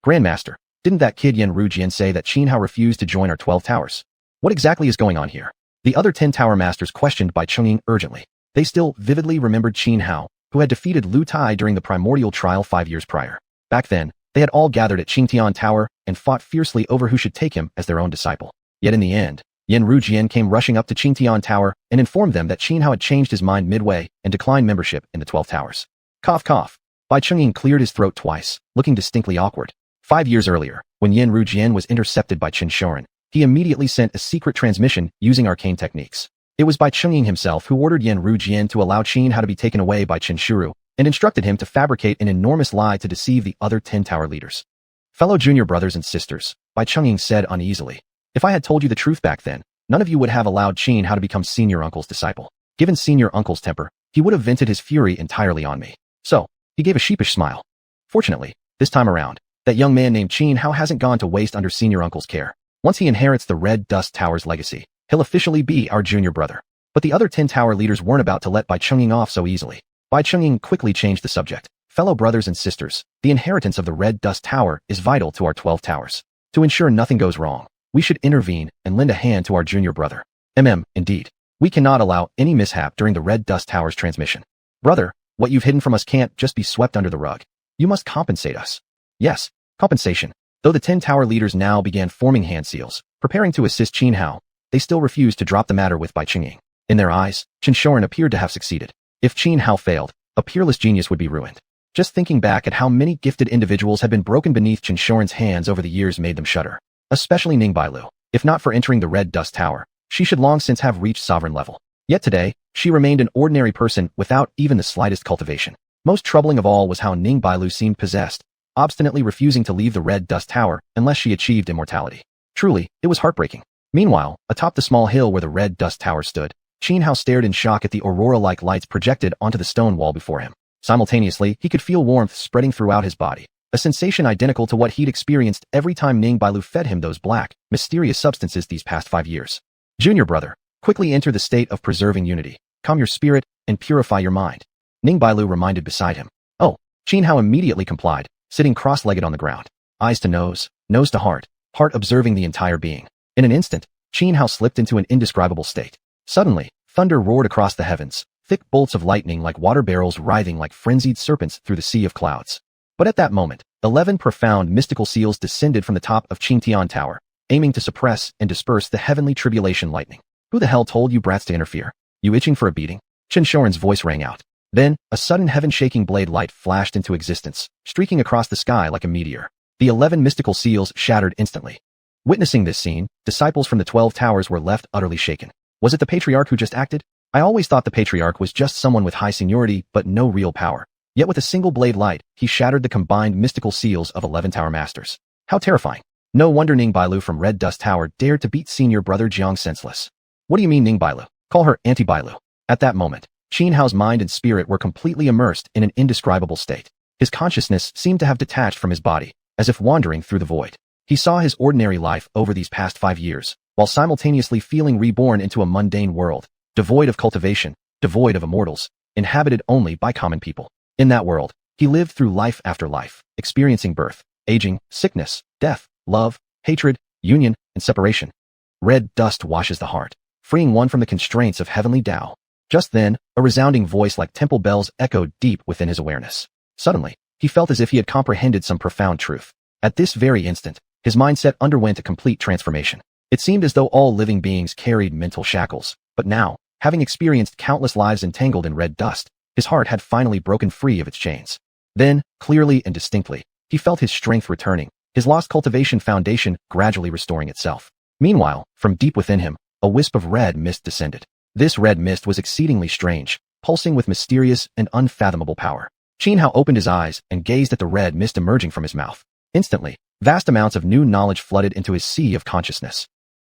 Grandmaster, didn't that kid Yan Rujian say that Xianhao refused to join our 12 towers? What exactly is going on here? The other 10 tower masters questioned Bai Chengying urgently. They still vividly remembered Xianhao, who had defeated Lu Tai during the primordial trial 5 years prior. Back then, they had all gathered at Qingtian Tower and fought fiercely over who should take him as their own disciple. Yet in the end, Yan Rujian came rushing up to Qingtian Tower and informed them that Xianhao had changed his mind midway and declined membership in the 12 towers. Cough cough. Bai Chengying cleared his throat twice, looking distinctly awkward. 5 years earlier, when Yan Rujian was intercepted by xiuxian, he immediately sent a secret transmission using arcane techniques. It was Bai Chengying himself who ordered Yan Rujian to allow Xianhao to be taken away by Qianxuru and instructed him to fabricate an enormous lie to deceive the other 10 tower leaders. Fellow junior brothers and sisters, Bai Chengying said uneasily. If I had told you the truth back then, none of you would have allowed Xianhao to become Senior Uncle's disciple. Given Senior Uncle's temper, he would have vented his fury entirely on me. So, he gave a sheepish smile. Fortunately, this time around, that young man named Xianhao hasn't gone to waste under Senior Uncle's care. Once he inherits the Red Dust Tower's legacy, he'll officially be our junior brother. But the other 10 tower leaders weren't about to let Bai Chengying off so easily. Bai Chengying quickly changed the subject. Fellow brothers and sisters, the inheritance of the Red Dust Tower is vital to our 12 towers. To ensure nothing goes wrong, we should intervene and lend a hand to our junior brother. Indeed. We cannot allow any mishap during the Red Dust Tower's transmission. Brother, what you've hidden from us can't just be swept under the rug. You must compensate us. Yes, compensation. Though the 10 tower leaders now began forming hand seals, preparing to assist Xianhao, they still refused to drop the matter with Bai Chengying. In their eyes, xiuxian appeared to have succeeded. If Xianhao failed, A peerless genius would be ruined. Just thinking back at how many gifted individuals had been broken beneath Xianxuan's hands over the years made them shudder. Especially Ningbailu. If not for entering the Red Dust Tower, she should long since have reached sovereign level. Yet today, she remained an ordinary person without even the slightest cultivation. Most troubling of all was how Ningbailu seemed possessed, obstinately refusing to leave the Red Dust Tower unless she achieved immortality. Truly, it was heartbreaking. Meanwhile, atop the small hill where the Red Dust Tower stood, Xuanhuan stared in shock at the aurora-like lights projected onto the stone wall before him. Simultaneously, he could feel warmth spreading throughout his body, a sensation identical to what he'd experienced every time Ningbailu fed him those black, mysterious substances these past 5 years. Junior brother, quickly enter the state of preserving unity, calm your spirit, and purify your mind. Ningbailu reminded beside him. Oh, Xuanhuan immediately complied, sitting cross-legged on the ground, eyes to nose to heart observing the entire being. In an instant, Xuanhuan slipped into an indescribable state. Suddenly, thunder roared across the heavens, thick bolts of lightning like water barrels writhing like frenzied serpents through the sea of clouds. But at that moment, 11 profound mystical seals descended from the top of Qingtian Tower, aiming to suppress and disperse the heavenly tribulation lightning. Who the hell told you brats to interfere? You itching for a beating? Xianxuan's voice rang out. Then, a sudden heaven-shaking blade light flashed into existence, streaking across the sky like a meteor. The 11 mystical seals shattered instantly. Witnessing this scene, disciples from the 12 towers were left utterly shaken. Was it the Patriarch who just acted? I always thought the Patriarch was just someone with high seniority but no real power. Yet with a single blade light, he shattered the combined mystical seals of 11 Tower Masters. How terrifying. No wonder Ningbailu from Red Dust Tower dared to beat senior brother Jiang senseless. What do you mean Ningbailu? Call her Anti-Bailu. At that moment, Xuanhuan's mind and spirit were completely immersed in an indescribable state. His consciousness seemed to have detached from his body, as if wandering through the void. He saw his ordinary life over these past 5 years, while simultaneously feeling reborn into a mundane world, devoid of cultivation, devoid of immortals, inhabited only by common people. In that world, he lived through life after life, experiencing birth, aging, sickness, death, love, hatred, union, and separation. Red dust washes the heart, freeing one from the constraints of heavenly Tao. Just then, a resounding voice like temple bells echoed deep within his awareness. Suddenly, he felt as if he had comprehended some profound truth. At this very instant, his mindset underwent a complete transformation. It seemed as though all living beings carried mental shackles, but now, having experienced countless lives entangled in red dust, his heart had finally broken free of its chains. Then, clearly and distinctly, he felt his strength returning, his lost cultivation foundation gradually restoring itself. Meanwhile, from deep within him, a wisp of red mist descended. This red mist was exceedingly strange, pulsing with mysterious and unfathomable power. Xuanhuan opened his eyes and gazed at the red mist emerging from his mouth. Instantly, vast amounts of new knowledge flooded into his sea of consciousness.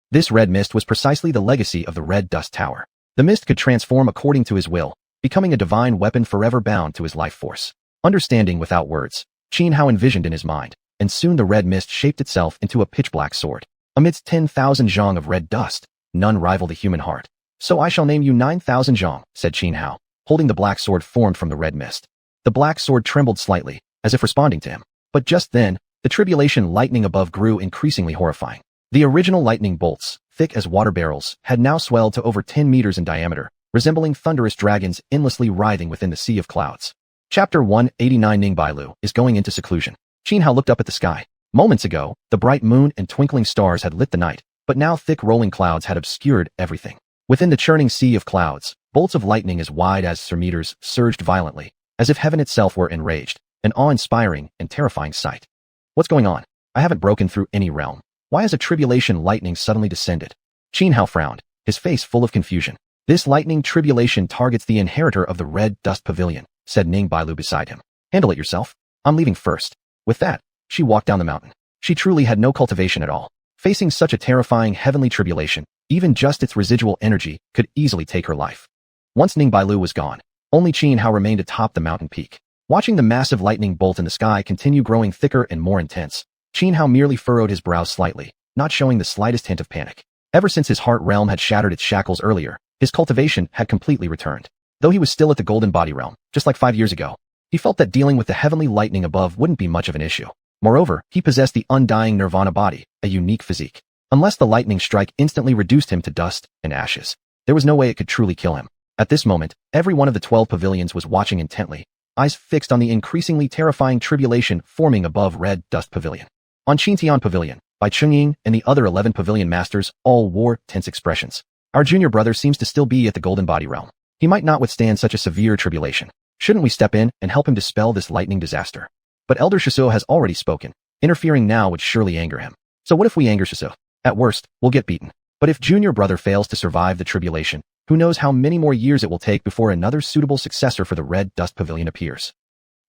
This red mist was precisely the legacy of the Red Dust Tower. The mist could transform according to his will, becoming a divine weapon forever bound to his life force. Understanding without words, Xuanhuan envisioned in his mind, and soon the red mist shaped itself into a pitch-black sword. Amidst 10,000 zhang of red dust, none rival the human heart. So I shall name you 9,000 zhang, said Xuanhuan, holding the black sword formed from the red mist. The black sword trembled slightly, as if responding to him. But just then, the tribulation lightning above grew increasingly horrifying. The original lightning bolts, thick as water barrels, had now swelled to over 10 meters in diameter, resembling thunderous dragons endlessly writhing within the sea of clouds. Chapter 189 Ningbailu is going into seclusion. Xuanhuan looked up at the sky. Moments ago, the bright moon and twinkling stars had lit the night, but now thick rolling clouds had obscured everything. Within the churning sea of clouds, bolts of lightning as wide as meters surged violently, as if heaven itself were enraged, an awe-inspiring and terrifying sight. What's going on? I haven't broken through any realm. Why has a tribulation lightning suddenly descended? Xuanhuan frowned, his face full of confusion. This lightning tribulation targets the inheritor of the Red Dust Pavilion, said Ningbailu beside him. Handle it yourself. I'm leaving first. With that, she walked down the mountain. She truly had no cultivation at all. Facing such a terrifying heavenly tribulation, even just its residual energy could easily take her life. Once Ningbailu was gone, only Xuanhuan remained atop the mountain peak. Watching the massive lightning bolt in the sky continue growing thicker and more intense, Xuanhuan merely furrowed his brows slightly, not showing the slightest hint of panic. Ever since his heart realm had shattered its shackles earlier, his cultivation had completely returned. Though he was still at the golden body realm, just like 5 years ago, he felt that dealing with the heavenly lightning above wouldn't be much of an issue. Moreover, he possessed the undying nirvana body, a unique physique. Unless the lightning strike instantly reduced him to dust and ashes, there was no way it could truly kill him. At this moment, every one of the 12 pavilions was watching intently, eyes fixed on the increasingly terrifying tribulation forming above Red Dust Pavilion. On Qingtian Pavilion, Bai Chungying and the other 11 pavilion masters all wore tense expressions. Our junior brother seems to still be at the golden body realm. He might not withstand such a severe tribulation. Shouldn't we step in and help him dispel this lightning disaster? But Elder Xiuxian has already spoken. Interfering now would surely anger him. So what if we anger Xiuxian? At worst, we'll get beaten. But if junior brother fails to survive the tribulation, who knows how many more years it will take before another suitable successor for the Red Dust Pavilion appears.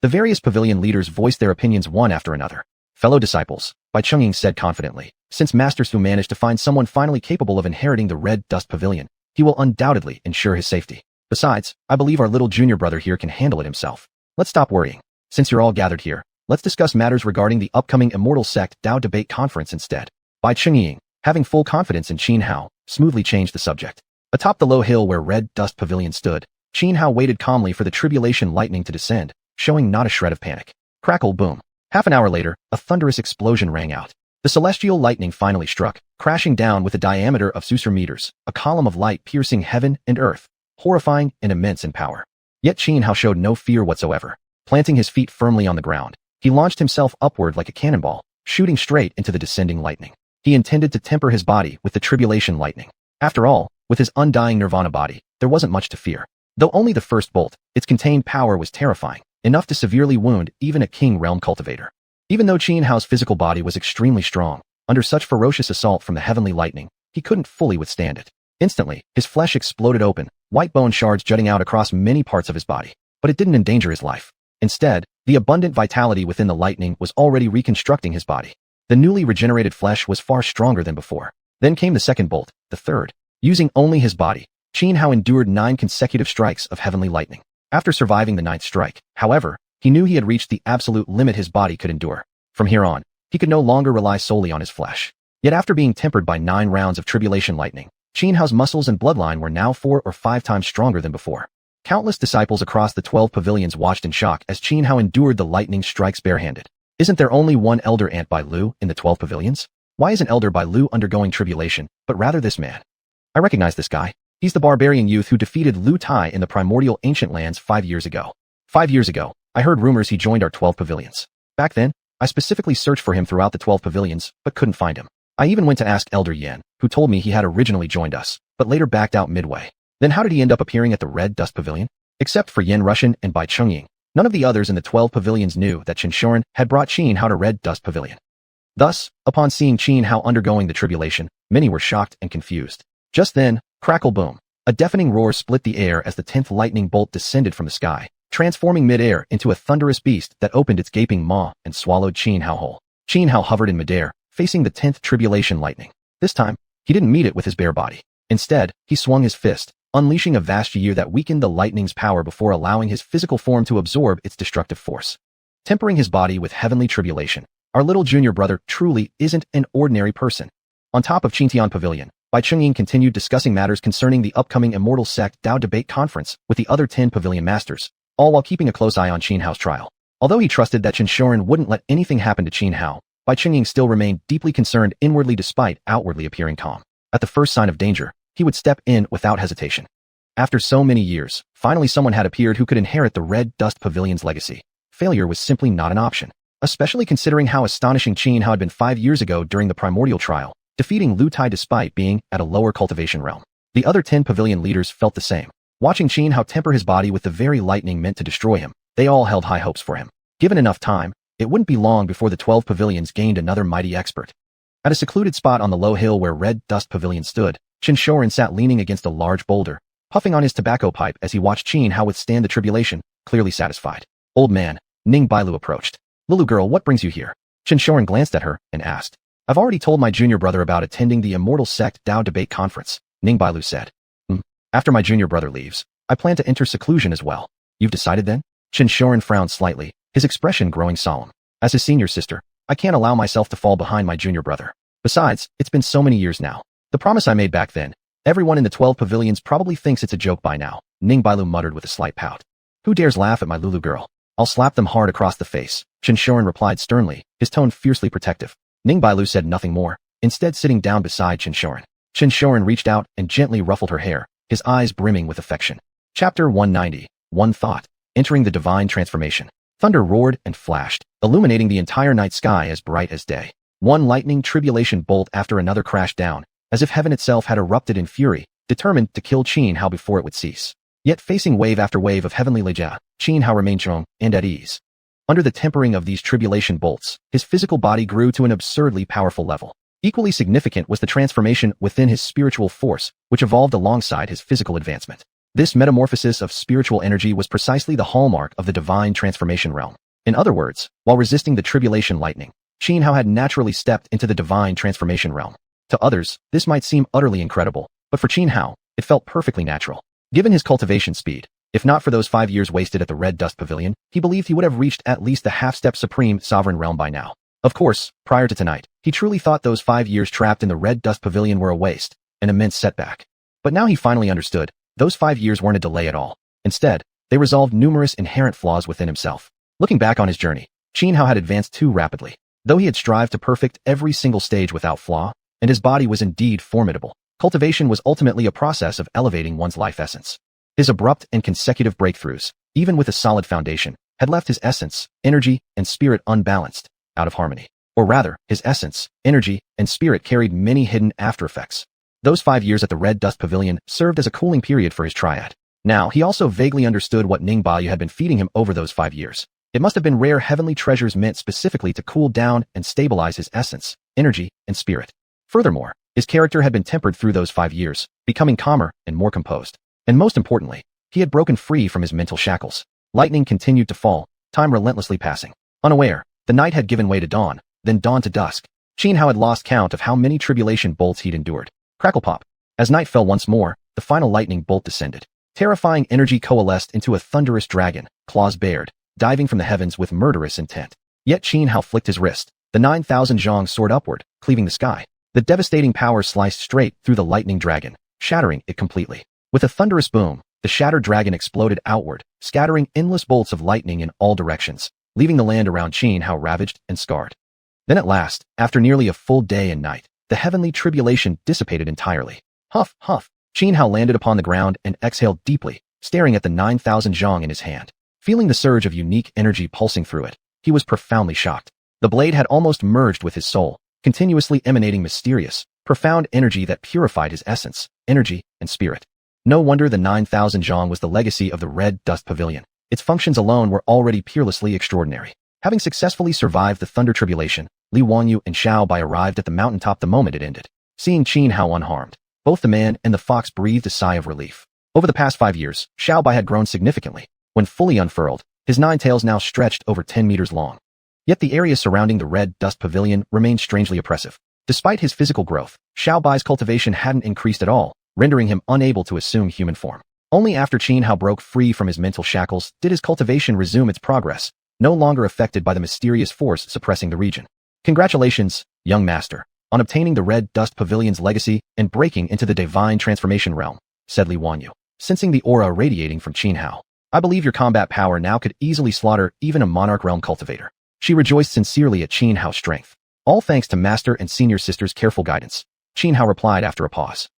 The various pavilion leaders voiced their opinions one after another. Fellow disciples, Bai Chungying said confidently, since Master Su managed to find someone finally capable of inheriting the Red Dust Pavilion, he will undoubtedly ensure his safety. Besides, I believe our little junior brother here can handle it himself. Let's stop worrying. Since you're all gathered here, let's discuss matters regarding the upcoming Immortal Sect Dao Debate Conference instead. Bai Chungying, having full confidence in Xianhao, smoothly changed the subject. Atop the low hill where Red Dust Pavilion stood, Xianhao waited calmly for the tribulation lightning to descend, showing not a shred of panic. Crackle boom. Half an hour later, a thunderous explosion rang out. The celestial lightning finally struck, crashing down with a diameter of xiuxian meters, a column of light piercing heaven and earth, horrifying and immense in power. Yet Xianhao showed no fear whatsoever. Planting his feet firmly on the ground, he launched himself upward like a cannonball, shooting straight into the descending lightning. He intended to temper his body with the tribulation lightning. After all, with his undying nirvana body, there wasn't much to fear. Though only the first bolt, its contained power was terrifying, enough to severely wound even a king realm cultivator. Even though Xianhao's physical body was extremely strong, under such ferocious assault from the heavenly lightning, he couldn't fully withstand it. Instantly, his flesh exploded open, white bone shards jutting out across many parts of his body. But it didn't endanger his life. Instead, the abundant vitality within the lightning was already reconstructing his body. The newly regenerated flesh was far stronger than before. Then came the second bolt, the third. Using only his body, Xianhao endured 9 consecutive strikes of heavenly lightning. After surviving the 9th strike, however, he knew he had reached the absolute limit his body could endure. From here on, he could no longer rely solely on his flesh. Yet after being tempered by 9 rounds of tribulation lightning, Xianhao's muscles and bloodline were now 4 or 5 times stronger than before. Countless disciples across the 12 pavilions watched in shock as Xianhao endured the lightning strikes barehanded. Isn't there only one elder Ant Bai Lu in the 12 pavilions? Why isn't Elder Bai Lu undergoing tribulation, but rather this man? I recognize this guy. He's the barbarian youth who defeated Lu Tai in the primordial ancient lands 5 years ago. 5 years ago, I heard rumors he joined our 12 pavilions. Back then, I specifically searched for him throughout the 12 pavilions, but couldn't find him. I even went to ask Elder Yan, who told me he had originally joined us, but later backed out midway. Then how did he end up appearing at the Red Dust Pavilion? Except for Yan Rushan and Bai Chungying, none of the others in the 12 pavilions knew that Xianxia had brought Xianhao to Red Dust Pavilion. Thus, upon seeing Xianhao undergoing the tribulation, many were shocked and confused. Just then, crackle boom, a deafening roar split the air as the 10th lightning bolt descended from the sky, transforming mid-air into a thunderous beast that opened its gaping maw and swallowed Xianhao whole. Xianhao hovered in mid-air, facing the 10th tribulation lightning. This time, he didn't meet it with his bare body. Instead, he swung his fist, unleashing a vast xiu that weakened the lightning's power before allowing his physical form to absorb its destructive force. Tempering his body with heavenly tribulation, our little junior brother truly isn't an ordinary person. On top of Qingtian Pavilion, Bai Chungying continued discussing matters concerning the upcoming Immortal Sect Dao Debate Conference with the other 10 pavilion masters, all while keeping a close eye on Xianhao's trial. Although he trusted that Xianxia wouldn't let anything happen to Xianhao, Bai Chungying still remained deeply concerned inwardly despite outwardly appearing calm. At the first sign of danger, he would step in without hesitation. After so many years, finally someone had appeared who could inherit the Red Dust Pavilion's legacy. Failure was simply not an option, especially considering how astonishing Xianhao had been 5 years ago during the primordial trial, defeating Lu Tai despite being at a lower cultivation realm. The other 10 pavilion leaders felt the same. Watching Xianhao temper his body with the very lightning meant to destroy him, they all held high hopes for him. Given enough time, it wouldn't be long before the 12 pavilions gained another mighty expert. At a secluded spot on the low hill where Red Dust Pavilion stood, Xianxia sat leaning against a large boulder, puffing on his tobacco pipe as he watched Xianhao withstand the tribulation, clearly satisfied. Old man, Ning Bailu approached. Little girl, what brings you here? Xianxia glanced at her and asked. I've already told my junior brother about attending the Immortal Sect Dao Debate Conference, Ning Bailu said. After my junior brother leaves, I plan to enter seclusion as well. You've decided then? Xianxia frowned slightly, his expression growing solemn. As his senior sister, I can't allow myself to fall behind my junior brother. Besides, it's been so many years now. The promise I made back then, everyone in the 12 pavilions probably thinks it's a joke by now, Ning Bailu muttered with a slight pout. Who dares laugh at my Lulu girl? I'll slap them hard across the face, Xianxia replied sternly, his tone fiercely protective. Ning Bailu said nothing more, instead sitting down beside Xianxia. Xianxia reached out and gently ruffled her hair, his eyes brimming with affection. Chapter 190, One Thought, Entering the Divine Transformation. Thunder roared and flashed, illuminating the entire night sky as bright as day. One lightning tribulation bolt after another crashed down, as if heaven itself had erupted in fury, determined to kill Xianhao before it would cease. Yet facing wave after wave of heavenly leja, Xianhao remained strong and at ease. Under the tempering of these tribulation bolts, his physical body grew to an absurdly powerful level. Equally significant was the transformation within his spiritual force, which evolved alongside his physical advancement. This metamorphosis of spiritual energy was precisely the hallmark of the divine transformation realm. In other words, while resisting the tribulation lightning, Xianhao had naturally stepped into the divine transformation realm. To others, this might seem utterly incredible, but for Xianhao, it felt perfectly natural. Given his cultivation speed, if not for those 5 years wasted at the Red Dust Pavilion, he believed he would have reached at least the half-step supreme sovereign realm by now. Of course, prior to tonight, he truly thought those 5 years trapped in the Red Dust Pavilion were a waste, an immense setback. But now he finally understood, those 5 years weren't a delay at all. Instead, they resolved numerous inherent flaws within himself. Looking back on his journey, Xianhao had advanced too rapidly. Though he had strived to perfect every single stage without flaw, and his body was indeed formidable, cultivation was ultimately a process of elevating one's life essence. His abrupt and consecutive breakthroughs, even with a solid foundation, had left his essence, energy, and spirit unbalanced, out of harmony. Or rather, his essence, energy, and spirit carried many hidden after-effects. Those 5 years at the Red Dust Pavilion served as a cooling period for his triad. Now, he also vaguely understood what Ningbayu had been feeding him over those 5 years. It must have been rare heavenly treasures meant specifically to cool down and stabilize his essence, energy, and spirit. Furthermore, his character had been tempered through those 5 years, becoming calmer and more composed. And most importantly, he had broken free from his mental shackles. Lightning continued to fall, time relentlessly passing. Unaware, the night had given way to dawn, then dawn to dusk. Xianhao had lost count of how many tribulation bolts he'd endured. Crackle pop. As night fell once more, the final lightning bolt descended. Terrifying energy coalesced into a thunderous dragon, claws bared, diving from the heavens with murderous intent. Yet Xianhao flicked his wrist. The 9,000 zhang soared upward, cleaving the sky. The devastating power sliced straight through the lightning dragon, shattering it completely. With a thunderous boom, the shattered dragon exploded outward, scattering endless bolts of lightning in all directions, leaving the land around Xianhao ravaged and scarred. Then at last, after nearly a full day and night, the heavenly tribulation dissipated entirely. Huff, huff. Xianhao landed upon the ground and exhaled deeply, staring at the 9,000 zhang in his hand. Feeling the surge of unique energy pulsing through it, he was profoundly shocked. The blade had almost merged with his soul, continuously emanating mysterious, profound energy that purified his essence, energy, and spirit. No wonder the 9,000 zhang was the legacy of the Red Dust Pavilion. Its functions alone were already peerlessly extraordinary. Having successfully survived the Thunder Tribulation, Li Wanyu and Xiao Bai arrived at the mountaintop the moment it ended. Seeing Xianhao unharmed, both the man and the fox breathed a sigh of relief. Over the past 5 years, Xiao Bai had grown significantly. When fully unfurled, his 9 tails now stretched over 10 meters long. Yet the area surrounding the Red Dust Pavilion remained strangely oppressive. Despite his physical growth, Xiao Bai's cultivation hadn't increased at all, rendering him unable to assume human form. Only after Xianhao broke free from his mental shackles did his cultivation resume its progress, no longer affected by the mysterious force suppressing the region. Congratulations, young master, on obtaining the Red Dust Pavilion's legacy and breaking into the divine transformation realm, said Li Wanyu, sensing the aura radiating from Xianhao. I believe your combat power now could easily slaughter even a monarch realm cultivator. She rejoiced sincerely at Xianhao's strength. All thanks to master and senior sister's careful guidance. Xianhao replied after a pause.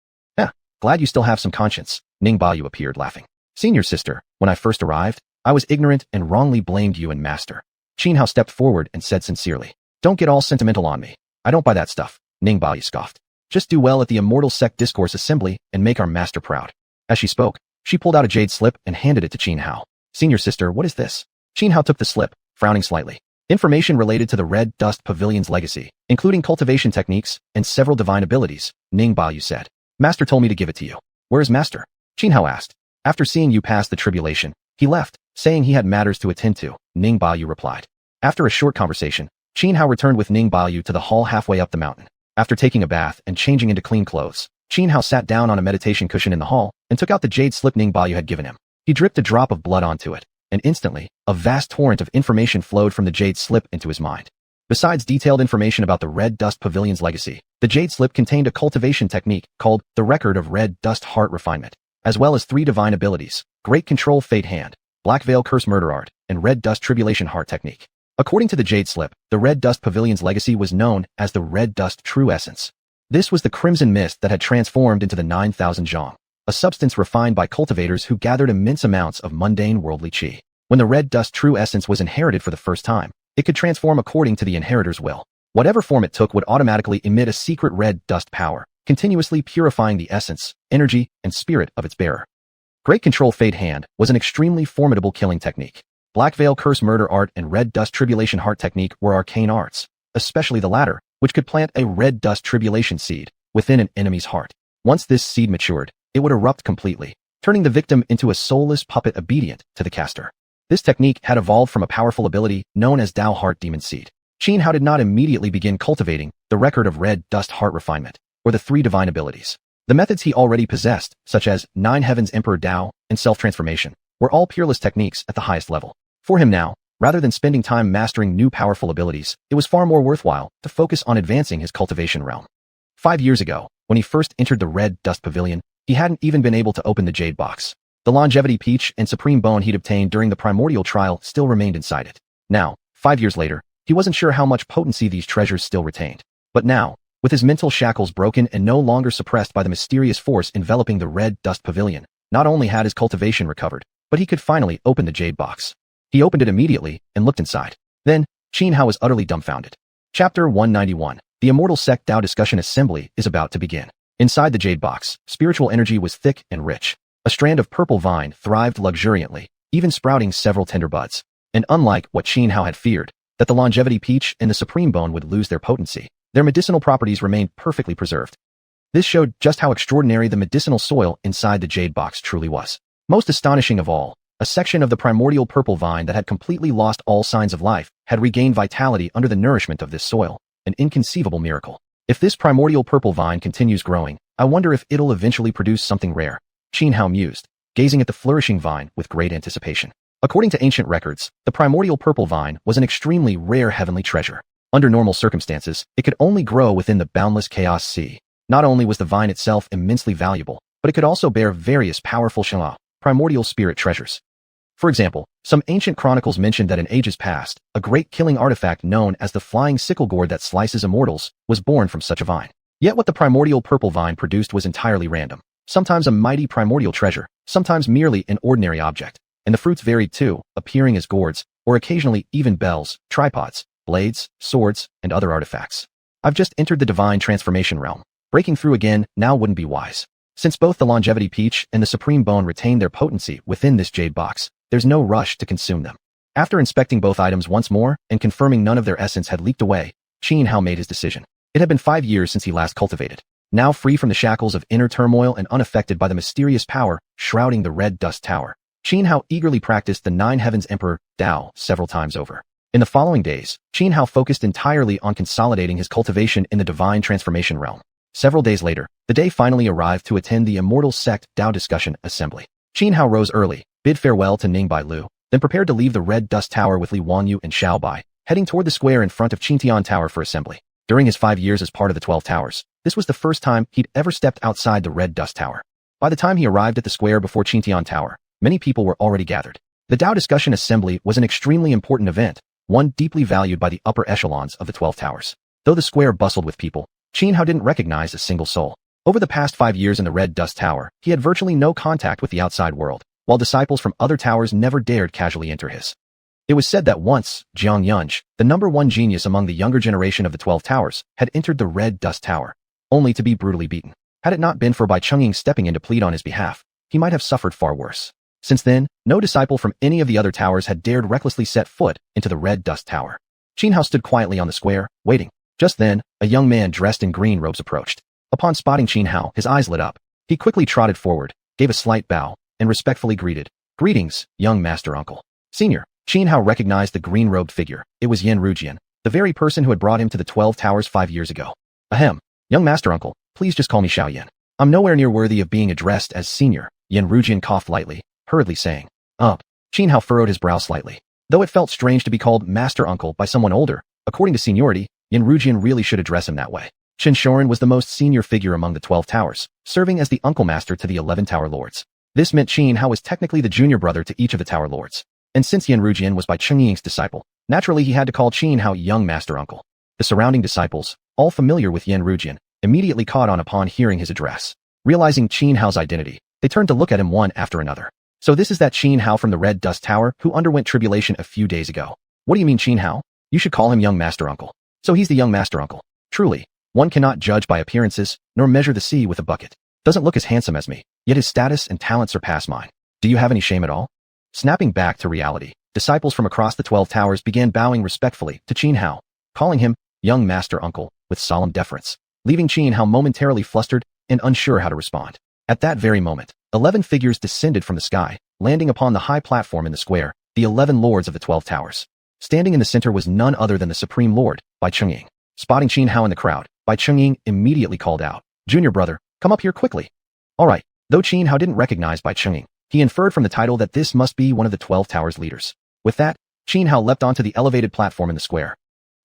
Glad you still have some conscience. Ningbayu appeared laughing. Senior sister, when I first arrived, I was ignorant and wrongly blamed you and master. Xianhao stepped forward and said sincerely. Don't get all sentimental on me. I don't buy that stuff. Ningbayu scoffed. Just do well at the Immortal Sect Discourse Assembly and make our master proud. As she spoke, she pulled out a jade slip and handed it to Xianhao. Senior sister, what is this? Xianhao took the slip, frowning slightly. Information related to the Red Dust Pavilion's legacy, including cultivation techniques and several divine abilities, Ningbayu said. Master told me to give it to you. Where is master? Xianhao asked. After seeing you pass the tribulation, he left, saying he had matters to attend to, Ningbayu replied. After a short conversation, Xianhao returned with Ningbayu to the hall halfway up the mountain. After taking a bath and changing into clean clothes, Xianhao sat down on a meditation cushion in the hall and took out the jade slip Ningbayu had given him. He dripped a drop of blood onto it, and instantly, a vast torrent of information flowed from the jade slip into his mind. Besides detailed information about the Red Dust Pavilion's legacy, the jade slip contained a cultivation technique called the Record of Red Dust Heart Refinement, as well as 3 divine abilities, Great Control Fate Hand, Black Veil Curse Murder Art, and Red Dust Tribulation Heart Technique. According to the jade slip, the Red Dust Pavilion's legacy was known as the Red Dust True Essence. This was the crimson mist that had transformed into the 9,000 zhang, a substance refined by cultivators who gathered immense amounts of mundane worldly qi. When the Red Dust True Essence was inherited for the first time, it could transform according to the inheritor's will. Whatever form it took would automatically emit a secret red dust power, continuously purifying the essence, energy, and spirit of its bearer. Great Control Fade Hand was an extremely formidable killing technique. Black Veil Curse Murder Art and Red Dust Tribulation Heart Technique were arcane arts, especially the latter, which could plant a red dust tribulation seed within an enemy's heart. Once this seed matured, it would erupt completely, turning the victim into a soulless puppet obedient to the caster. This technique had evolved from a powerful ability known as Dao Heart Demon Seed. Xianhua did not immediately begin cultivating the record of red dust heart refinement, or the 3 divine abilities. The methods he already possessed, such as 9 Heavens Emperor Dao and self-transformation, were all peerless techniques at the highest level. For him now, rather than spending time mastering new powerful abilities, it was far more worthwhile to focus on advancing his cultivation realm. 5 years ago, when he first entered the Red Dust Pavilion, he hadn't even been able to open the Jade Box. The Longevity Peach and Supreme Bone he'd obtained during the Primordial Trial still remained inside it. Now, 5 years later, he wasn't sure how much potency these treasures still retained. But now, with his mental shackles broken and no longer suppressed by the mysterious force enveloping the Red Dust Pavilion, not only had his cultivation recovered, but he could finally open the Jade Box. He opened it immediately and looked inside. Then, Xianhua was utterly dumbfounded. Chapter 191. The Immortal Sect Dao Discussion Assembly is about to begin. Inside the Jade Box, spiritual energy was thick and rich. A strand of purple vine thrived luxuriantly, even sprouting several tender buds. And unlike what Xianhua had feared, that the Longevity Peach and the Supreme Bone would lose their potency, their medicinal properties remained perfectly preserved. This showed just how extraordinary the medicinal soil inside the Jade Box truly was. Most astonishing of all, a section of the primordial purple vine that had completely lost all signs of life had regained vitality under the nourishment of this soil, an inconceivable miracle. If this primordial purple vine continues growing, I wonder if it'll eventually produce something rare. Xianhua mused, gazing at the flourishing vine with great anticipation. According to ancient records, the primordial purple vine was an extremely rare heavenly treasure. Under normal circumstances, it could only grow within the boundless chaos sea. Not only was the vine itself immensely valuable, but it could also bear various powerful xianxia, primordial spirit treasures. For example, some ancient chronicles mentioned that in ages past, a great killing artifact known as the flying sickle gourd that slices immortals was born from such a vine. Yet what the primordial purple vine produced was entirely random. Sometimes a mighty primordial treasure, sometimes merely an ordinary object. And the fruits varied too, appearing as gourds, or occasionally even bells, tripods, blades, swords, and other artifacts. I've just entered the divine transformation realm. Breaking through again now wouldn't be wise. Since both the Longevity Peach and the Supreme Bone retain their potency within this Jade Box, there's no rush to consume them. After inspecting both items once more and confirming none of their essence had leaked away, Xianhua made his decision. It had been 5 years since he last cultivated. Now free from the shackles of inner turmoil and unaffected by the mysterious power shrouding the Red Dust Tower, Xianhua eagerly practiced the 9 Heavens Emperor Dao several times over. In the following days, Xianhua focused entirely on consolidating his cultivation in the divine transformation realm. Several days later, the day finally arrived to attend the Immortal Sect Dao Discussion Assembly. Xianhua rose early, bid farewell to Ningbai Lu, then prepared to leave the Red Dust Tower with Li Wanyu and Xiao Bai, heading toward the square in front of Xiantian Tower for assembly. During his 5 years as part of the 12 Towers, this was the first time he'd ever stepped outside the Red Dust Tower. By the time he arrived at the square before Xiantian Tower, many people were already gathered. The Dao Discussion Assembly was an extremely important event, one deeply valued by the upper echelons of the 12 Towers. Though the square bustled with people, Xianhua didn't recognize a single soul. Over the past 5 years in the Red Dust Tower, he had virtually no contact with the outside world, while disciples from other towers never dared casually enter his. It was said that once, Xianxia, the #1 genius among the younger generation of the 12 Towers, had entered the Red Dust Tower, only to be brutally beaten. Had it not been for Bai Chungying stepping in to plead on his behalf, he might have suffered far worse. Since then, no disciple from any of the other towers had dared recklessly set foot into the Red Dust Tower. Xianhua stood quietly on the square, waiting. Just then, a young man dressed in green robes approached. Upon spotting Xianhua, his eyes lit up. He quickly trotted forward, gave a slight bow, and respectfully greeted. "Greetings, young master uncle." "Senior." Xianhua recognized the green-robed figure. It was Yanrujian, the very person who had brought him to the 12 Towers 5 years ago. "Ahem. Young master uncle, please just call me Xiaoyan. I'm nowhere near worthy of being addressed as senior." Yanrujian coughed lightly, hurriedly saying, Xianhua furrowed his brow slightly. Though it felt strange to be called master uncle by someone older, according to seniority, Yanrujian really should address him that way. Xinshoran was the most senior figure among the 12 Towers, serving as the uncle master to the 11 Tower Lords. This meant Xianhua was technically the junior brother to each of the Tower Lords. And since Yanrujian was Bai Chungying's disciple, naturally he had to call Xianhua young master uncle. The surrounding disciples, all familiar with Yanrujian, immediately caught on upon hearing his address. Realizing Xianhua's identity, they turned to look at him one after another. "So this is that Xianhua from the Red Dust Tower who underwent tribulation a few days ago. What do you mean Xianhua? You should call him young master uncle." "So he's the young master uncle. Truly, one cannot judge by appearances, nor measure the sea with a bucket. Doesn't look as handsome as me, yet his status and talent surpass mine. Do you have any shame at all? Snapping back to reality, disciples from across the 12 towers began bowing respectfully to Xianhao, calling him young master uncle with solemn deference, leaving Xianhao momentarily flustered and unsure how to respond. At that very moment, 11 figures descended from the sky, landing upon the high platform in the square, the 11 lords of the 12 towers. Standing in the center was none other than the Supreme Lord, Bai Chungying. Spotting Xianhao in the crowd, Bai Chungying immediately called out, "Junior brother, come up here quickly." All right, though Xianhao didn't recognize Bai Chungying, he inferred from the title that this must be one of the 12 towers leaders. With that, Xianhao leapt onto the elevated platform in the square.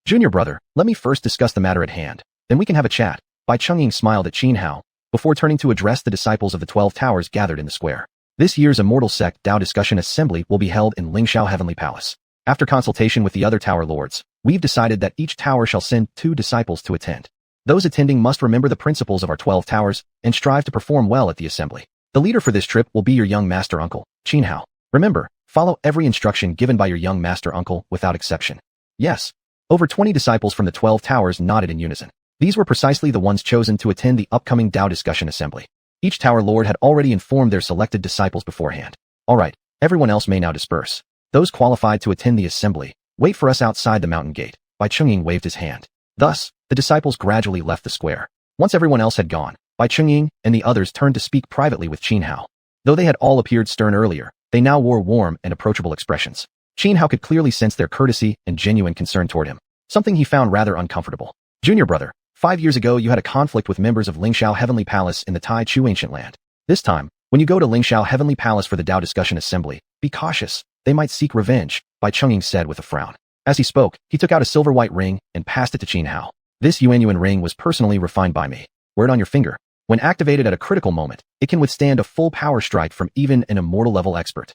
"Junior brother, let me first discuss the matter at hand, then we can have a chat." Bai Chungying smiled at Xianhao, before turning to address the disciples of the 12 towers gathered in the square. This year's Immortal Sect Dao Discussion Assembly will be held in Lingxiao Heavenly Palace. After consultation with the other tower lords, we've decided that each tower shall send 2 disciples to attend. Those attending must remember the principles of our 12 towers and strive to perform well at the assembly. The leader for this trip will be your young master uncle, Xianhao. Remember, follow every instruction given by your young master uncle without exception. Yes. Over 20 disciples from the 12 towers nodded in unison. These were precisely the ones chosen to attend the upcoming Dao Discussion Assembly. Each tower lord had already informed their selected disciples beforehand. All right, everyone else may now disperse. Those qualified to attend the assembly, wait for us outside the mountain gate. Bai Chungying waved his hand. Thus, the disciples gradually left the square. Once everyone else had gone, Bai Chungying and the others turned to speak privately with Xianhao. Though they had all appeared stern earlier, they now wore warm and approachable expressions. Xianhao could clearly sense their courtesy and genuine concern toward him, something he found rather uncomfortable. "Junior brother, 5 years ago you had a conflict with members of Lingxiao Heavenly Palace in the Tai Chu Ancient Land. This time, when you go to Lingxiao Heavenly Palace for the Dao Discussion Assembly, be cautious. They might seek revenge," Bai Chungying said with a frown. As he spoke, he took out a silver-white ring and passed it to Xianhao. "This xuanhuan ring was personally refined by me. Wear it on your finger. When activated at a critical moment, it can withstand a full power strike from even an immortal-level expert."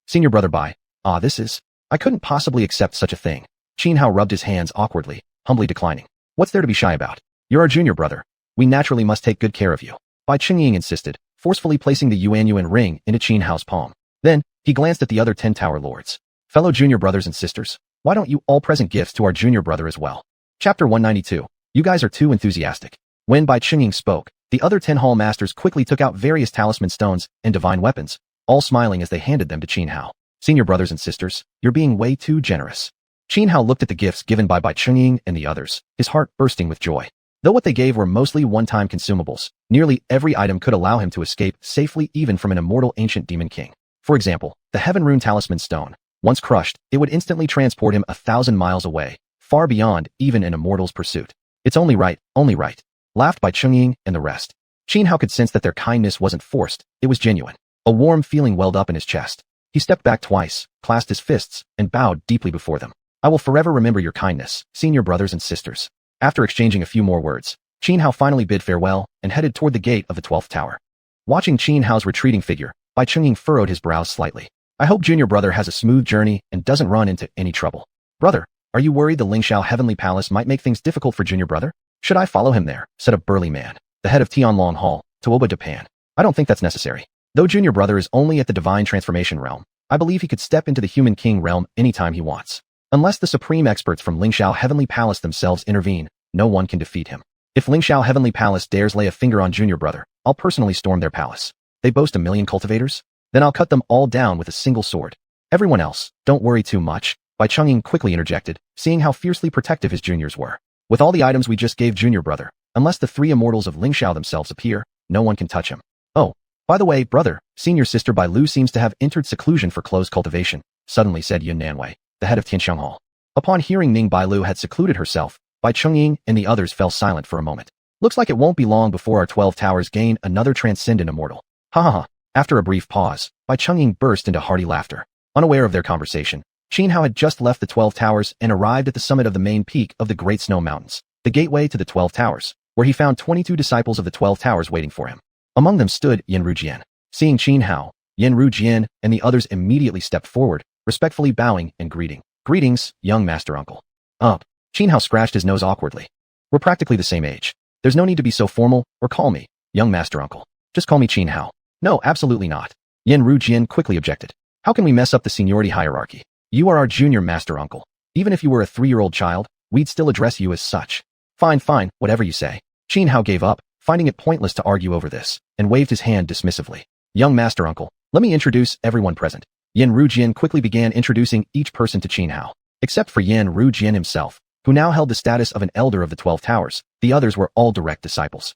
"Senior brother Bai, I couldn't possibly accept such a thing." Xianhao rubbed his hands awkwardly, humbly declining. "What's there to be shy about? You're our junior brother. We naturally must take good care of you," Bai Chungying insisted, forcefully placing the xuanhuan ring into Xianhao's palm. Then, he glanced at the other 10 tower lords. "Fellow junior brothers and sisters, why don't you all present gifts to our junior brother as well?" Chapter 192. You guys are too enthusiastic. When Bai Chungying spoke, the other 10 hall masters quickly took out various talisman stones and divine weapons, all smiling as they handed them to Xianhao. "Senior brothers and sisters, you're being way too generous." Xianhao looked at the gifts given by Bai Chungying and the others, his heart bursting with joy. Though what they gave were mostly one-time consumables, nearly every item could allow him to escape safely even from an immortal ancient demon king. For example, the Heaven Rune Talisman Stone. Once crushed, it would instantly transport him 1,000 miles away, far beyond even an immortal's pursuit. "It's only right," laughed Bai Chungying and the rest. Xianhao could sense that their kindness wasn't forced, it was genuine. A warm feeling welled up in his chest. He stepped back twice, clasped his fists, and bowed deeply before them. "I will forever remember your kindness, senior brothers and sisters." After exchanging a few more words, Xianhao finally bid farewell and headed toward the gate of the 12th tower. Watching Xianhao's retreating figure, Bai Chungying furrowed his brows slightly. "I hope junior brother has a smooth journey and doesn't run into any trouble." "Brother, are you worried the Lingxiao Heavenly Palace might make things difficult for junior brother?" "Should I follow him there?" said a burly man, the head of Tianlong Hall, Tuoba Japan. "I don't think that's necessary. Though junior brother is only at the divine transformation realm, I believe he could step into the human king realm anytime he wants. Unless the supreme experts from Lingxiao Heavenly Palace themselves intervene, no one can defeat him. If Lingxiao Heavenly Palace dares lay a finger on junior brother, I'll personally storm their palace. They boast 1,000,000 cultivators? Then I'll cut them all down with a single sword. Everyone else, don't worry too much," Bai Chungying quickly interjected, seeing how fiercely protective his juniors were. "With all the items we just gave junior brother, unless the 3 immortals of Lingxiao themselves appear, no one can touch him. Oh, by the way, brother, senior sister Bai Lu seems to have entered seclusion for close cultivation," suddenly said Yun Nanwei, the head of Tianxiang Hall. Upon hearing Ning Bai Lu had secluded herself, Bai Chungying and the others fell silent for a moment. "Looks like it won't be long before our 12 towers gain another transcendent immortal. Ha ha ha." After a brief pause, Bai Chungying burst into hearty laughter. Unaware of their conversation, Xianhao had just left the 12 towers and arrived at the summit of the main peak of the Great Snow Mountains, the gateway to the 12 towers, where he found 22 disciples of the 12 towers waiting for him. Among them stood Yanru Jian. Seeing Xianhao, Yanru Jian and the others immediately stepped forward, respectfully bowing and greeting. "Greetings, young master uncle." Xianhao scratched his nose awkwardly. "We're practically the same age. There's no need to be so formal or call me young master uncle. Just call me Xianhao." "No, absolutely not," Yanru Jian quickly objected. "How can we mess up the seniority hierarchy? You are our junior master uncle. Even if you were a 3-year-old child, we'd still address you as such." Fine, whatever you say." Xianhao gave up, finding it pointless to argue over this, and waved his hand dismissively. "Young master uncle, Let me introduce everyone present. Yin Rujian quickly began introducing each person to Qin Hao. Except for Yin Rujian himself, who now held the status of an elder of the 12 Towers, the others were all direct disciples.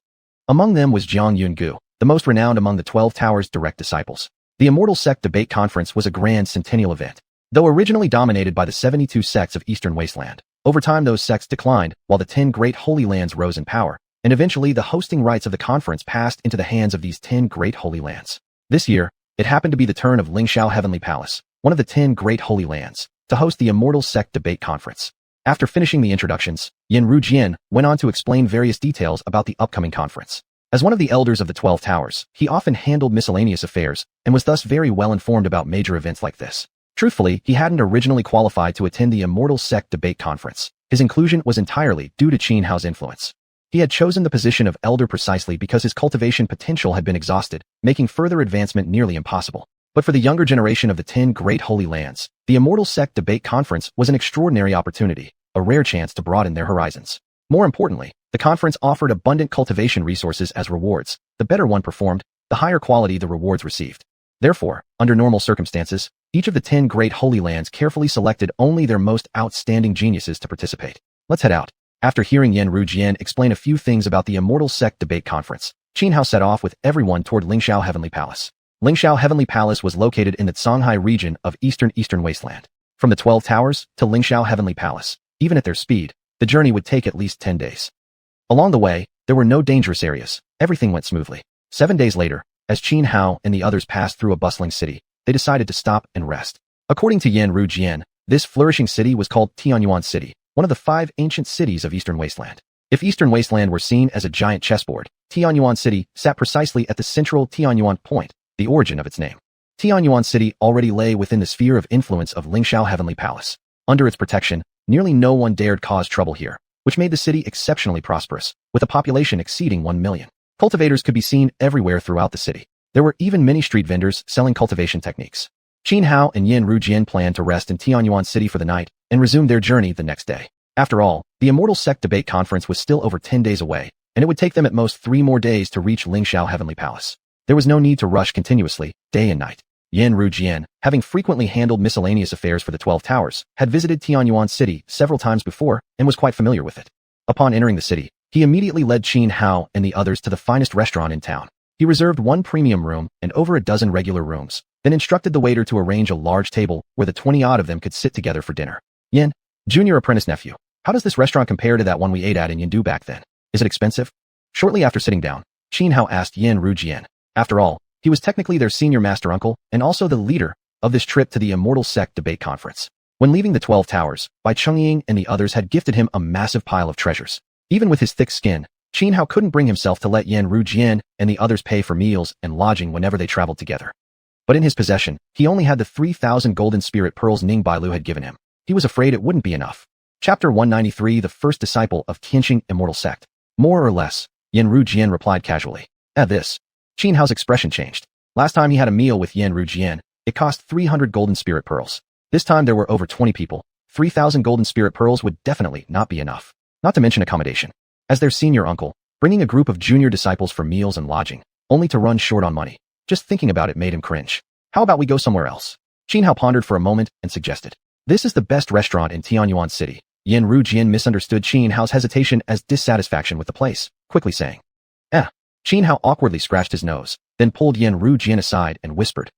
Among them was Jiang Yungu, the most renowned among the 12 Towers' direct disciples. The Immortal Sect Debate Conference was a grand centennial event. Though originally dominated by the 72 sects of Eastern Wasteland, over time those sects declined while the 10 great holy lands rose in power, and eventually the hosting rights of the conference passed into the hands of these 10 great holy lands. This year, it happened to be the turn of Lingxiao Heavenly Palace, one of the 10 great holy lands, to host the Immortal Sect Debate Conference. After finishing the introductions, Yin Rujian went on to explain various details about the upcoming conference. As one of the elders of the 12 Towers, he often handled miscellaneous affairs and was thus very well informed about major events like this. Truthfully, he hadn't originally qualified to attend the Immortal Sect Debate Conference. His inclusion was entirely due to Qin Hao's influence. He had chosen the position of elder precisely because his cultivation potential had been exhausted, making further advancement nearly impossible. But for the younger generation of the 10 great holy lands, the Immortal Sect Debate Conference was an extraordinary opportunity, a rare chance to broaden their horizons. More importantly, the conference offered abundant cultivation resources as rewards. The better one performed, the higher quality the rewards received. Therefore, under normal circumstances, each of the 10 great holy lands carefully selected only their most outstanding geniuses to participate. Let's head out. After hearing Yin Rujian explain a few things about the Immortal Sect Debate Conference, Qin Hao set off with everyone toward Lingxiao Heavenly Palace. Lingxiao Heavenly Palace was located in the Songhai region of Eastern Wasteland. From the 12 Towers to Lingxiao Heavenly Palace, even at their speed, the journey would take at least 10 days. Along the way, there were no dangerous areas. Everything went smoothly. 7 days later, as Qin Hao and the others passed through a bustling city, they decided to stop and rest. According to Yin Rujian, this flourishing city was called Xuanhuan City, one of the 5 ancient cities of Eastern Wasteland. If Eastern Wasteland were seen as a giant chessboard, Xuanhuan City sat precisely at the central Xuanhuan point, the origin of its name. Xuanhuan City already lay within the sphere of influence of Lingxiao Heavenly Palace. Under its protection, nearly no one dared cause trouble here, which made the city exceptionally prosperous, with a population exceeding 1 million. Cultivators could be seen everywhere throughout the city. There were even many street vendors selling cultivation techniques. Qin Hao and Yin Rujian planned to rest in Xuanhuan City for the night and resume their journey the next day. After all, the Immortal Sect Debate Conference was still over 10 days away, and it would take them at most 3 more days to reach Lingxiao Heavenly Palace. There was no need to rush continuously, day and night. Yin Rujian, having frequently handled miscellaneous affairs for the 12 Towers, had visited Xuanhuan City several times before and was quite familiar with it. Upon entering the city, he immediately led Qin Hao and the others to the finest restaurant in town. He reserved 1 premium room and over a dozen regular rooms, then instructed the waiter to arrange a large table where the 20-odd of them could sit together for dinner. Yin, junior apprentice nephew, how does this restaurant compare to that one we ate at in Yindu back then? Is it expensive? Shortly after sitting down, Qin Hao asked Yin Rujian. After all, he was technically their senior master uncle and also the leader of this trip to the Immortal Sect Debate Conference. When leaving the 12 Towers, Bai Chungying and the others had gifted him a massive pile of treasures. Even with his thick skin, Qin Hao couldn't bring himself to let Yin Rujian and the others pay for meals and lodging whenever they traveled together. But in his possession, he only had the 3,000 golden spirit pearls Ning Bailu had given him. He was afraid it wouldn't be enough. Chapter 193 The First Disciple of Qianxing Immortal Sect. More or less, Yin Rujian replied casually. At this, Qin Hao's expression changed. Last time he had a meal with Yin Rujian, it cost 300 golden spirit pearls. This time there were over 20 people. 3,000 golden spirit pearls would definitely not be enough. Not to mention accommodation. As their senior uncle, bringing a group of junior disciples for meals and lodging, only to run short on money. Just thinking about it made him cringe. How about we go somewhere else? Qin Hao pondered for a moment and suggested. This is the best restaurant in Xuanhuan City. Yin Rujian misunderstood Qin Hao's hesitation as dissatisfaction with the place, quickly saying. Qin Hao awkwardly scratched his nose, then pulled Yin Rujian aside and whispered,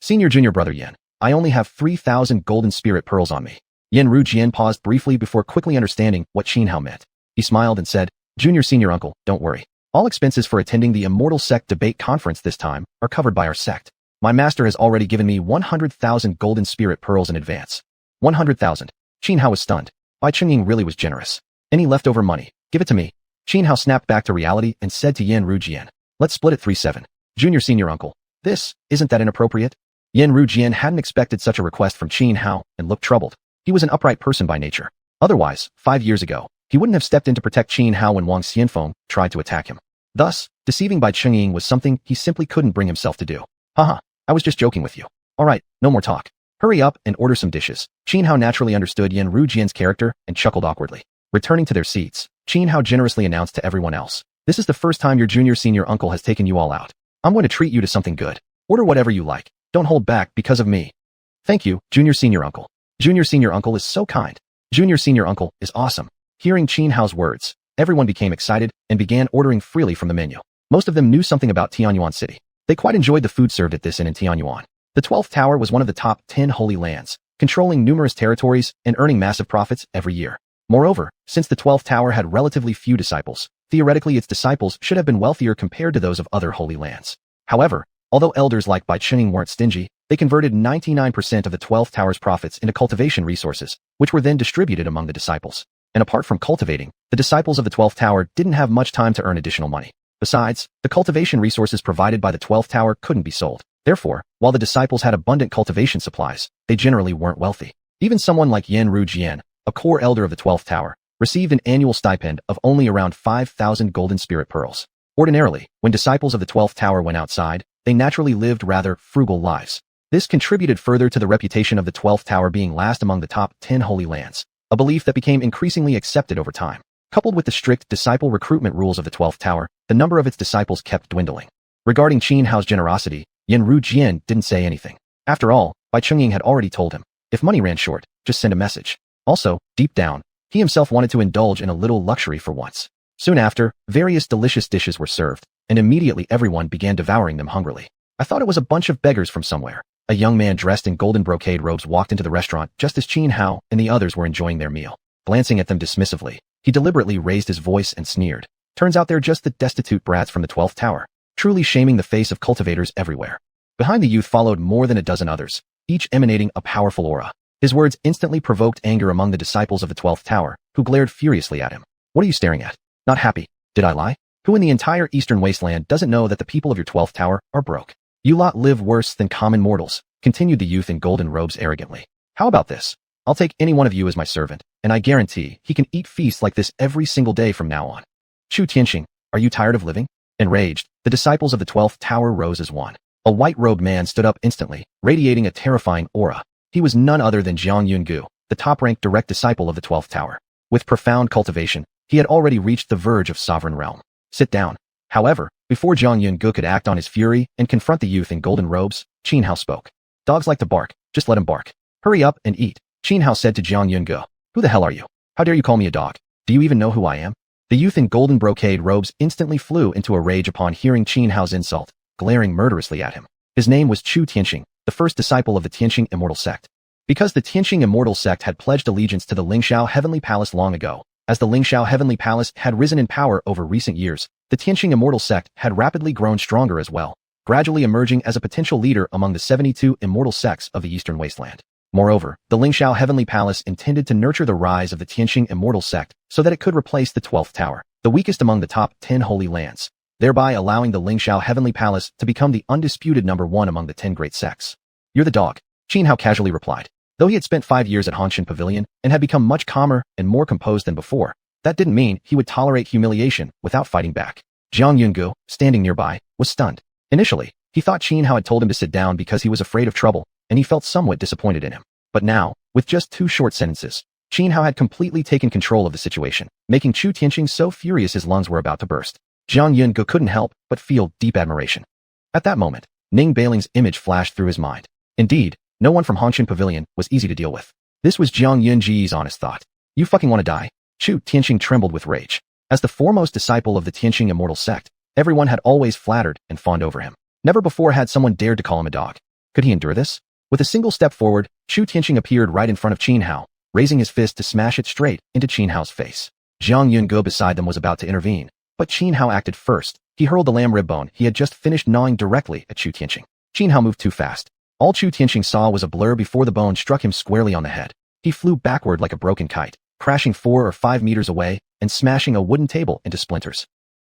Senior junior brother Yin, I only have 3,000 golden spirit pearls on me. Yin Rujian paused briefly before quickly understanding what Qin Hao meant. He smiled and said, Junior senior uncle, don't worry. All expenses for attending the Immortal Sect Debate Conference this time are covered by our sect. My master has already given me 100,000 golden spirit pearls in advance. 100,000. Qin Hao was stunned. Bai Chungying really was generous. Any leftover money, give it to me. Qin Hao snapped back to reality and said to Yin Rujian, let's split it 3-7. Junior senior uncle, isn't that inappropriate? Yin Rujian hadn't expected such a request from Qin Hao and looked troubled. He was an upright person by nature. Otherwise, 5 years ago, he wouldn't have stepped in to protect Qin Hao when Wang Xianfeng tried to attack him. Thus, deceiving Bai Chungying was something he simply couldn't bring himself to do. Haha, I was just joking with you. Alright, no more talk. Hurry up and order some dishes. Qin Hao naturally understood Yin Rujian's character and chuckled awkwardly. Returning to their seats, Qin Hao generously announced to everyone else, this is the first time your junior senior uncle has taken you all out. I'm going to treat you to something good. Order whatever you like. Don't hold back because of me. Thank you, Junior Senior Uncle. Junior Senior Uncle is so kind. Junior Senior Uncle is awesome. Hearing Xianhao's words, everyone became excited and began ordering freely from the menu. Most of them knew something about Tianyuan City. They quite enjoyed the food served at this inn in Tianyuan. The 12th Tower was one of the top 10 holy lands, controlling numerous territories and earning massive profits every year. Moreover, since the 12th Tower had relatively few disciples, theoretically its disciples should have been wealthier compared to those of other holy lands. However, although elders like Bai Chenging weren't stingy, they converted 99% of the 12th Tower's profits into cultivation resources, which were then distributed among the disciples. And apart from cultivating, the disciples of the 12th Tower didn't have much time to earn additional money. Besides, the cultivation resources provided by the 12th Tower couldn't be sold. Therefore, while the disciples had abundant cultivation supplies, they generally weren't wealthy. Even someone like Yan Rujian, a core elder of the 12th Tower, received an annual stipend of only around 5,000 golden spirit pearls. Ordinarily, when disciples of the 12th Tower went outside, they naturally lived rather frugal lives. This contributed further to the reputation of the 12th Tower being last among the top 10 holy lands, a belief that became increasingly accepted over time. Coupled with the strict disciple recruitment rules of the 12th Tower, the number of its disciples kept dwindling. Regarding Xianhao's generosity, Yan Rujian didn't say anything. After all, Bai Chenging had already told him, if money ran short, just send a message. Also, deep down, he himself wanted to indulge in a little luxury for once. Soon after, various delicious dishes were served, and immediately everyone began devouring them hungrily. I thought it was a bunch of beggars from somewhere. A young man dressed in golden brocade robes walked into the restaurant just as Xianhao and the others were enjoying their meal. Glancing at them dismissively, he deliberately raised his voice and sneered. Turns out they're just the destitute brats from the 12th Tower, truly shaming the face of cultivators everywhere. Behind the youth followed more than a dozen others, each emanating a powerful aura. His words instantly provoked anger among the disciples of the 12th Tower, who glared furiously at him. What are you staring at? Not happy? Did I lie? Who in the entire Eastern Wasteland doesn't know that the people of your 12th Tower are broke? You lot live worse than common mortals, continued the youth in golden robes arrogantly. How about this? I'll take any one of you as my servant, and I guarantee he can eat feasts like this every single day from now on. Chu Tianxing, are you tired of living? Enraged, the disciples of the 12th Tower rose as one. A white-robed man stood up instantly, radiating a terrifying aura. He was none other than Zhang Yungu, the top-ranked direct disciple of the 12th Tower. With profound cultivation, he had already reached the verge of sovereign realm. Sit down. However, before Zhang Yungu could act on his fury and confront the youth in golden robes, Xianhao spoke. Dogs like to bark, just let him bark. Hurry up and eat, Xianhao said to Zhang Yungu. Who the hell are you? How dare you call me a dog? Do you even know who I am? The youth in golden brocade robes instantly flew into a rage upon hearing Xianhao's insult, glaring murderously at him. His name was Chu Tianxing, the first disciple of the Tianxing Immortal Sect. Because the Tianxing Immortal Sect had pledged allegiance to the Lingxiao Heavenly Palace long ago, as the Lingxiao Heavenly Palace had risen in power over recent years, the Tianxing Immortal Sect had rapidly grown stronger as well, gradually emerging as a potential leader among the 72 immortal sects of the Eastern Wasteland. Moreover, the Lingxiao Heavenly Palace intended to nurture the rise of the Tianxing Immortal Sect so that it could replace the 12th Tower, the weakest among the top 10 holy lands, thereby allowing the Lingxiao Heavenly Palace to become the undisputed #1 among the 10 great sects. You're the dog, Xianhao casually replied. Though he had spent 5 years at Hanshan Pavilion and had become much calmer and more composed than before, that didn't mean he would tolerate humiliation without fighting back. Zhang Yungu, standing nearby, was stunned. Initially, he thought Xianhao had told him to sit down because he was afraid of trouble, and he felt somewhat disappointed in him. But now, with just 2 short sentences, Xianhao had completely taken control of the situation, making Chu Tianxing so furious his lungs were about to burst. Zhang Yungu couldn't help but feel deep admiration. At that moment, Ning Bailing's image flashed through his mind. Indeed, no one from Hanshan Pavilion was easy to deal with. This was Jiang Yunji's honest thought. You fucking want to die? Chu Tianxing trembled with rage. As the foremost disciple of the Tianxing Immortal Sect, everyone had always flattered and fawned over him. Never before had someone dared to call him a dog. Could he endure this? With a single step forward, Chu Tianxing appeared right in front of Xianhao, raising his fist to smash it straight into Xianhao's face. Zhang Yungu beside them was about to intervene, but Xianhao acted first. He hurled the lamb rib bone he had just finished gnawing directly at Chu Tianxing. Xianhao moved too fast. All Chu Tianxing saw was a blur before the bone struck him squarely on the head. He flew backward like a broken kite, crashing 4 or 5 meters away and smashing a wooden table into splinters.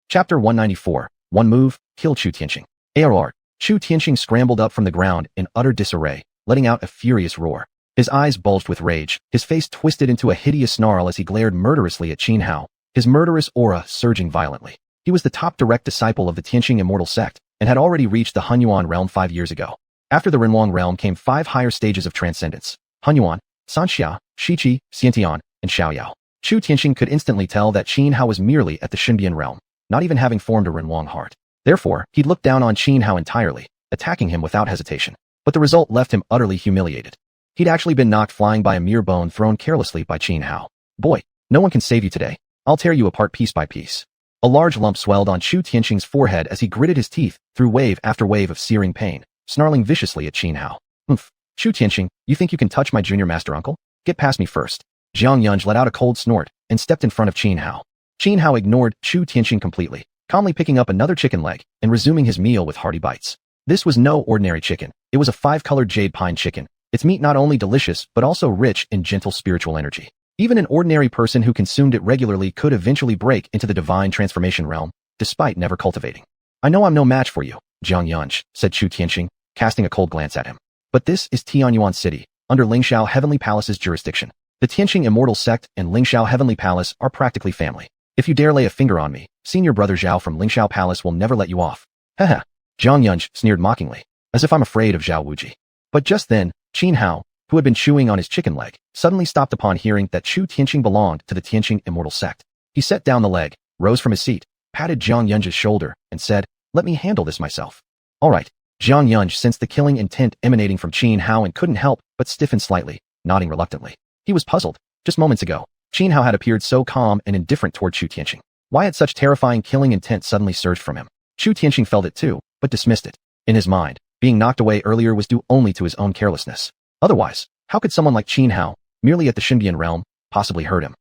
Chapter 194. One move, kill Chu Tianxing. ARR. Chu Tianxing scrambled up from the ground in utter disarray, letting out a furious roar. His eyes bulged with rage, his face twisted into a hideous snarl as he glared murderously at Xianhao, his murderous aura surging violently. He was the top direct disciple of the Tianxing Immortal Sect and had already reached the Xuanhuan realm 5 years ago. After the Renwang realm came 5 higher stages of transcendence: Xuanhuan, Xianxia, Shiqi, Xiantian, and Xiaoyao. Chu Tianxing could instantly tell that Xianhao was merely at the Xinbian realm, not even having formed a Renwang heart. Therefore, he'd looked down on Xianhao entirely, attacking him without hesitation. But the result left him utterly humiliated. He'd actually been knocked flying by a mere bone thrown carelessly by Xianhao. Boy, no one can save you today. I'll tear you apart piece by piece. A large lump swelled on Chu Tianqing's forehead as he gritted his teeth through wave after wave of searing pain, snarling viciously at Xianhao. Oomph. Chu Tianqing, you think you can touch my junior master uncle? Get past me first. Zhang Yunj let out a cold snort and stepped in front of Xianhao. Xianhao ignored Chu Tianqing completely, calmly picking up another chicken leg and resuming his meal with hearty bites. This was no ordinary chicken. It was a 5-colored jade pine chicken. Its meat not only delicious but also rich in gentle spiritual energy. Even an ordinary person who consumed it regularly could eventually break into the divine transformation realm, despite never cultivating. I know I'm no match for you, Zhang Yunj, said Chu Tianqing, casting a cold glance at him. But this is Xuanhuan City, under Lingxiao Heavenly Palace's jurisdiction. The Tianqing Immortal Sect and Lingxiao Heavenly Palace are practically family. If you dare lay a finger on me, senior brother Zhao from Lingxiao Palace will never let you off. Haha. Zhang Yunj sneered mockingly, as if I'm afraid of Zhao Wuji. But just then, Xianhao, who had been chewing on his chicken leg, suddenly stopped upon hearing that Chu Tianqing belonged to the Tianqing Immortal Sect. He set down the leg, rose from his seat, patted Zhang Yunj's shoulder, and said, "Let me handle this myself." All right. Zhang Yunj sensed the killing intent emanating from Xianhao and couldn't help but stiffen slightly, nodding reluctantly. He was puzzled. Just moments ago, Xianhao had appeared so calm and indifferent toward Chu Tianqing. Why had such terrifying killing intent suddenly surged from him? Chu Tianqing felt it too, but dismissed it. In his mind, being knocked away earlier was due only to his own carelessness. Otherwise, how could someone like Xianhao, merely at the Xinbian realm, possibly hurt him?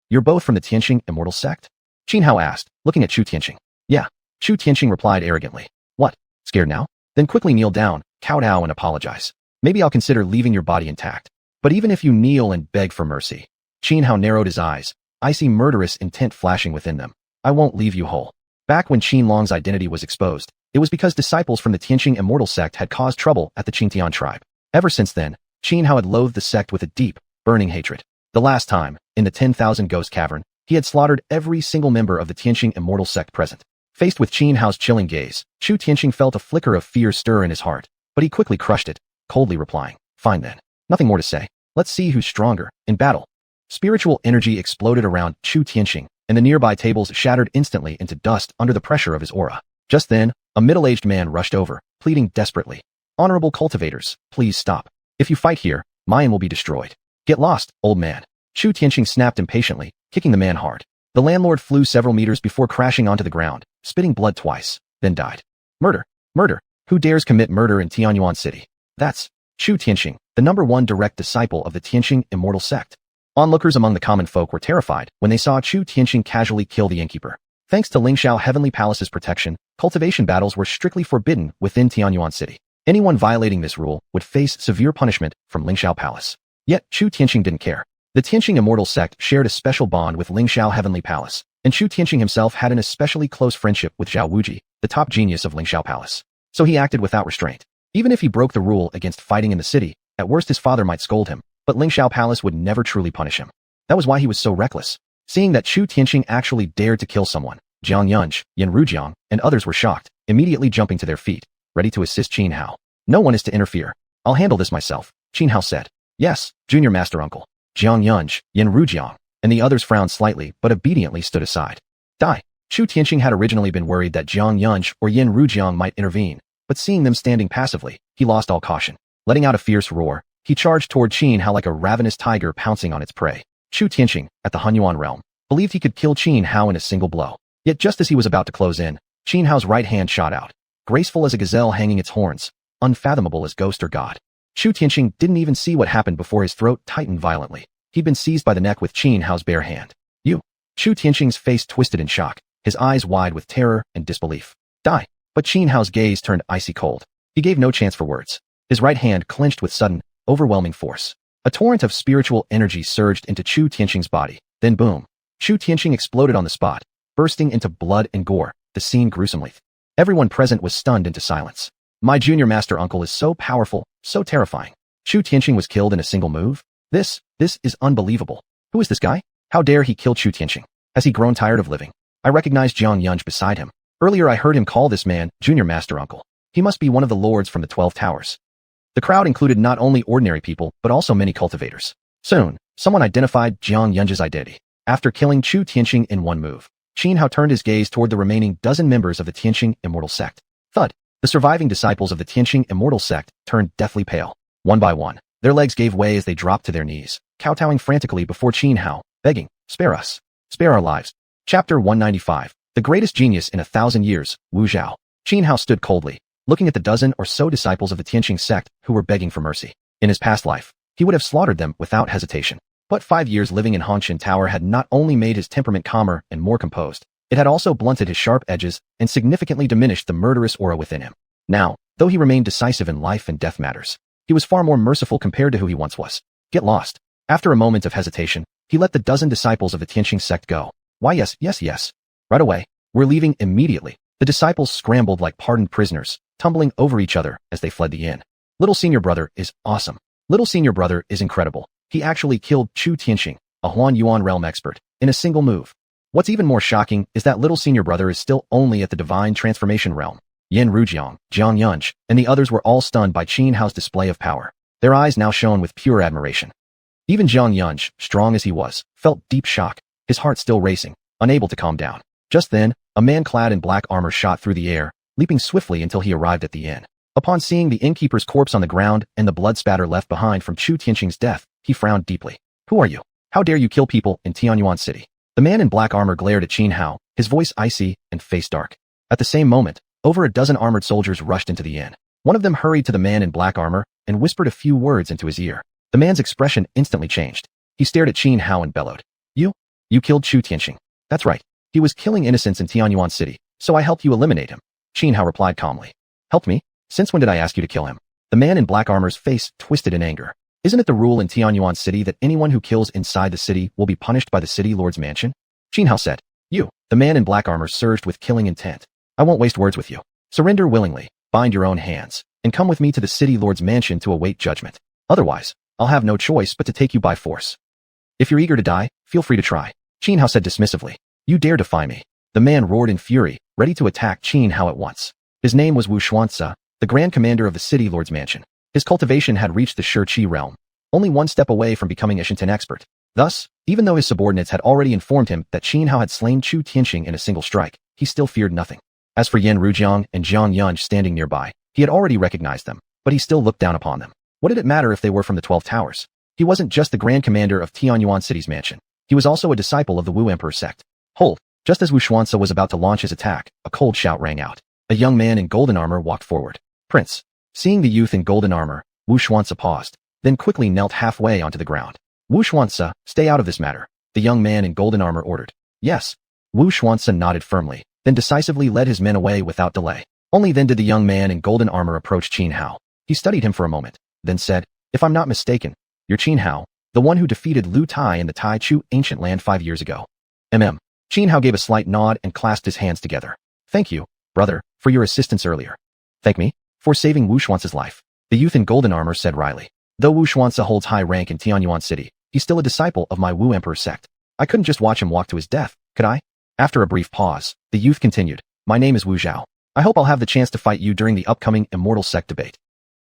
You're both from the Tianqing Immortal Sect? Xianhao asked, looking at Chu Tianqing. Yeah. Chu Tianqing replied arrogantly. What? Scared now? Then quickly kneel down, kowtow and apologize. Maybe I'll consider leaving your body intact. But even if you kneel and beg for mercy. Xianhao narrowed his eyes. I see murderous intent flashing within them. I won't leave you whole. Back when Qianlong's identity was exposed, it was because disciples from the Tianqing Immortal Sect had caused trouble at the Qingtian tribe. Ever since then, Xianhao had loathed the sect with a deep, burning hatred. The last time, in the 10,000 Ghost Cavern, he had slaughtered every single member of the Tianqing Immortal Sect present. Faced with Xianhao's chilling gaze, Chu Tianqing felt a flicker of fear stir in his heart, but he quickly crushed it, coldly replying, "Fine then. Nothing more to say. Let's see who's stronger, in battle." Spiritual energy exploded around Chu Tianqing, and the nearby tables shattered instantly into dust under the pressure of his aura. Just then, a middle-aged man rushed over, pleading desperately. "Honorable cultivators, please stop. If you fight here, Mayan will be destroyed. Get lost, old man." Chu Tianqing snapped impatiently, kicking the man hard. The landlord flew several meters before crashing onto the ground, spitting blood twice, then died. Murder! Murder! Who dares commit murder in Tianyuan City? That's Chu Tianqing, the #1 direct disciple of the Tianqing Immortal Sect. Onlookers among the common folk were terrified when they saw Chu Tianqing casually kill the innkeeper. Thanks to Lingxiao Heavenly Palace's protection, cultivation battles were strictly forbidden within Tianyuan City. Anyone violating this rule would face severe punishment from Lingxiao Palace. Yet, Chu Tianqing didn't care. The Tianqing Immortal Sect shared a special bond with Lingxiao Heavenly Palace, and Chu Tianqing himself had an especially close friendship with Zhao Wuji, the top genius of Lingxiao Palace. So he acted without restraint. Even if he broke the rule against fighting in the city, at worst his father might scold him, but Lingxiao Palace would never truly punish him. That was why he was so reckless. Seeing that Chu Tianqing actually dared to kill someone, Zhang Yunj, Yan Rujiang, and others were shocked, immediately jumping to their feet, ready to assist Xianhao. No one is to interfere. I'll handle this myself, Xianhao said. Yes, junior master uncle. Zhang Yunj, Yan Rujiang, and the others frowned slightly but obediently stood aside. Die. Chu Tianqing had originally been worried that Zhang Yunj or Yan Rujiang might intervene, but seeing them standing passively, he lost all caution. Letting out a fierce roar, he charged toward Xianhao like a ravenous tiger pouncing on its prey. Chu Tianqing, at the Hunyuan realm, believed he could kill Xianhao in a single blow. Yet just as he was about to close in, Xianhao's right hand shot out, graceful as a gazelle hanging its horns, unfathomable as ghost or god. Chu Tianqing didn't even see what happened before his throat tightened violently. He'd been seized by the neck with Xianhao's bare hand. You! Chu Tianqing's face twisted in shock, his eyes wide with terror and disbelief. Die! But Xianhao's gaze turned icy cold. He gave no chance for words. His right hand clenched with sudden, overwhelming force. A torrent of spiritual energy surged into Chu Tianqing's body. Then boom! Chu Tianqing exploded on the spot, bursting into blood and gore, the scene gruesomely. Everyone present was stunned into silence. My junior master uncle is so powerful, so terrifying. Chu Tianqing was killed in a single move? This is unbelievable. Who is this guy? How dare he kill Chu Tianqing? Has he grown tired of living? I recognized Zhang Yunj beside him. Earlier I heard him call this man junior master uncle. He must be one of the lords from the 12 Towers. The crowd included not only ordinary people, but also many cultivators. Soon, someone identified Zhang Yunj's identity. After killing Chu Tianqing in one move, Xianhao turned his gaze toward the remaining dozen members of the Tianqing Immortal Sect. Thud! The surviving disciples of the Tianqing immortal sect turned deathly pale. One by one, their legs gave way as they dropped to their knees, kowtowing frantically before Qin Hao, begging, "Spare us. Spare our lives." Chapter 195. The greatest genius in 1,000 years, Wu Zhao. Qin Hao stood coldly, looking at the dozen or so disciples of the Tianqing sect who were begging for mercy. In his past life, he would have slaughtered them without hesitation. But 5 years living in Hongqian Tower had not only made his temperament calmer and more composed, it had also blunted his sharp edges and significantly diminished the murderous aura within him. Now, though he remained decisive in life and death matters, he was far more merciful compared to who he once was. Get lost. After a moment of hesitation, he let the dozen disciples of the Tianqing sect go. Why yes. Right away. We're leaving immediately. The disciples scrambled like pardoned prisoners, tumbling over each other as they fled the inn. Little senior brother is awesome. Little senior brother is incredible. He actually killed Chu Tianqing, a xuanhuan realm expert, in a single move. What's even more shocking is that little senior brother is still only at the divine transformation realm. Yin Rujiang, Jiang Yunj, and the others were all stunned by Qin Hao's display of power. Their eyes now shone with pure admiration. Even Jiang Yunj, strong as he was, felt deep shock, his heart still racing, unable to calm down. Just then, a man clad in black armor shot through the air, leaping swiftly until he arrived at the inn. Upon seeing the innkeeper's corpse on the ground and the blood spatter left behind from Chu Tianqing's death, he frowned deeply. "Who are you? How dare you kill people in Xuanhuan City?" The man in black armor glared at Qin Hao, his voice icy and face dark. At the same moment, over a dozen armored soldiers rushed into the inn. One of them hurried to the man in black armor and whispered a few words into his ear. The man's expression instantly changed. He stared at Qin Hao and bellowed. You killed Chu Tianqing. That's right. He was killing innocents in Xuanhuan City, so I helped you eliminate him." Qin Hao replied calmly. "Helped me? Since when did I ask you to kill him?" The man in black armor's face twisted in anger. "Isn't it the rule in Xuanhuan City that anyone who kills inside the city will be punished by the city lord's mansion?" Qin Hao said. "You." The man in black armor surged with killing intent. "I won't waste words with you. Surrender willingly, bind your own hands, and come with me to the city lord's mansion to await judgment. Otherwise, I'll have no choice but to take you by force. If you're eager to die, feel free to try." Qin Hao said dismissively. "You dare defy me." The man roared in fury, ready to attack Qin Hao at once. His name was xuanhuan, the grand commander of the city lord's mansion. His cultivation had reached the Shi realm, only one step away from becoming a Shinten expert. Thus, even though his subordinates had already informed him that Qin Hao had slain Chu Tianqing in a single strike, he still feared nothing. As for Yin Rujiang and Jiang Yunj standing nearby, he had already recognized them, but he still looked down upon them. What did it matter if they were from the 12 Towers? He wasn't just the grand commander of Xuanhuan City's mansion. He was also a disciple of the Wu Emperor sect. Hold! Just as xuanhuan was about to launch his attack, a cold shout rang out. A young man in golden armor walked forward. "Prince." Seeing the youth in golden armor, xuanhuan paused, then quickly knelt halfway onto the ground. "xuanhuan, stay out of this matter," the young man in golden armor ordered. "Yes." xuanhuan nodded firmly, then decisively led his men away without delay. Only then did the young man in golden armor approach Qin Hao. He studied him for a moment, then said, "If I'm not mistaken, you're Qin Hao, the one who defeated Lu Tai in the Tai Chu ancient land 5 years ago." Qin Hao gave a slight nod and clasped his hands together. "Thank you, brother, for your assistance earlier." "Thank me? For saving xuanhuan's life," the youth in golden armor said wryly. "Though xuanhuan holds high rank in Xuanhuan City, he's still a disciple of my Wu Emperor sect. I couldn't just watch him walk to his death, could I?" After a brief pause, the youth continued, "My name is Wu Zhao. I hope I'll have the chance to fight you during the upcoming immortal sect debate."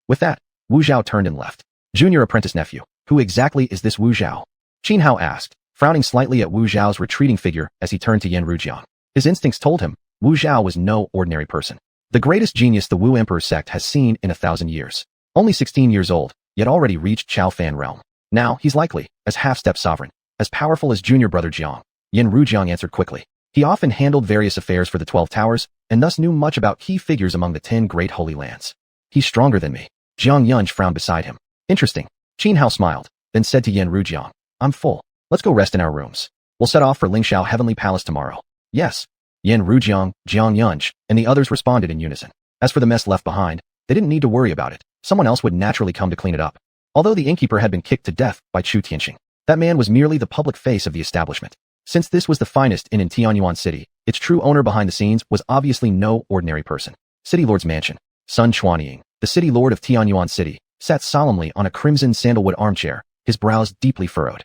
With that, Wu Zhao turned and left. "Junior apprentice nephew, who exactly is this Wu Zhao?" Qin Hao asked, frowning slightly at Wu Zhao's retreating figure as he turned to Yin Rujiang. His instincts told him, Wu Zhao was no ordinary person. The greatest genius the Wu Emperor sect has seen in 1,000 years. Only 16 years old, yet already reached Xiaofan realm. Now, he's likely, as half-step sovereign, as powerful as junior brother Jiang. Yin Rujiang answered quickly. He often handled various affairs for the 12 Towers, and thus knew much about key figures among the 10 great holy lands. "He's stronger than me." Jiang Yunj frowned beside him. "Interesting." Qin Hao smiled, then said to Yin Rujiang, "I'm full. Let's go rest in our rooms. We'll set off for Lingxiao Heavenly Palace tomorrow." "Yes." Yin Rujiang, Jiang Yunj, and the others responded in unison. As for the mess left behind, they didn't need to worry about it. Someone else would naturally come to clean it up. Although the innkeeper had been kicked to death by Chu Tianqing, that man was merely the public face of the establishment. Since this was the finest inn in Xuanhuan City, its true owner behind the scenes was obviously no ordinary person. City Lord's mansion. Sun Chuanying, the city lord of Xuanhuan City, sat solemnly on a crimson sandalwood armchair, his brows deeply furrowed.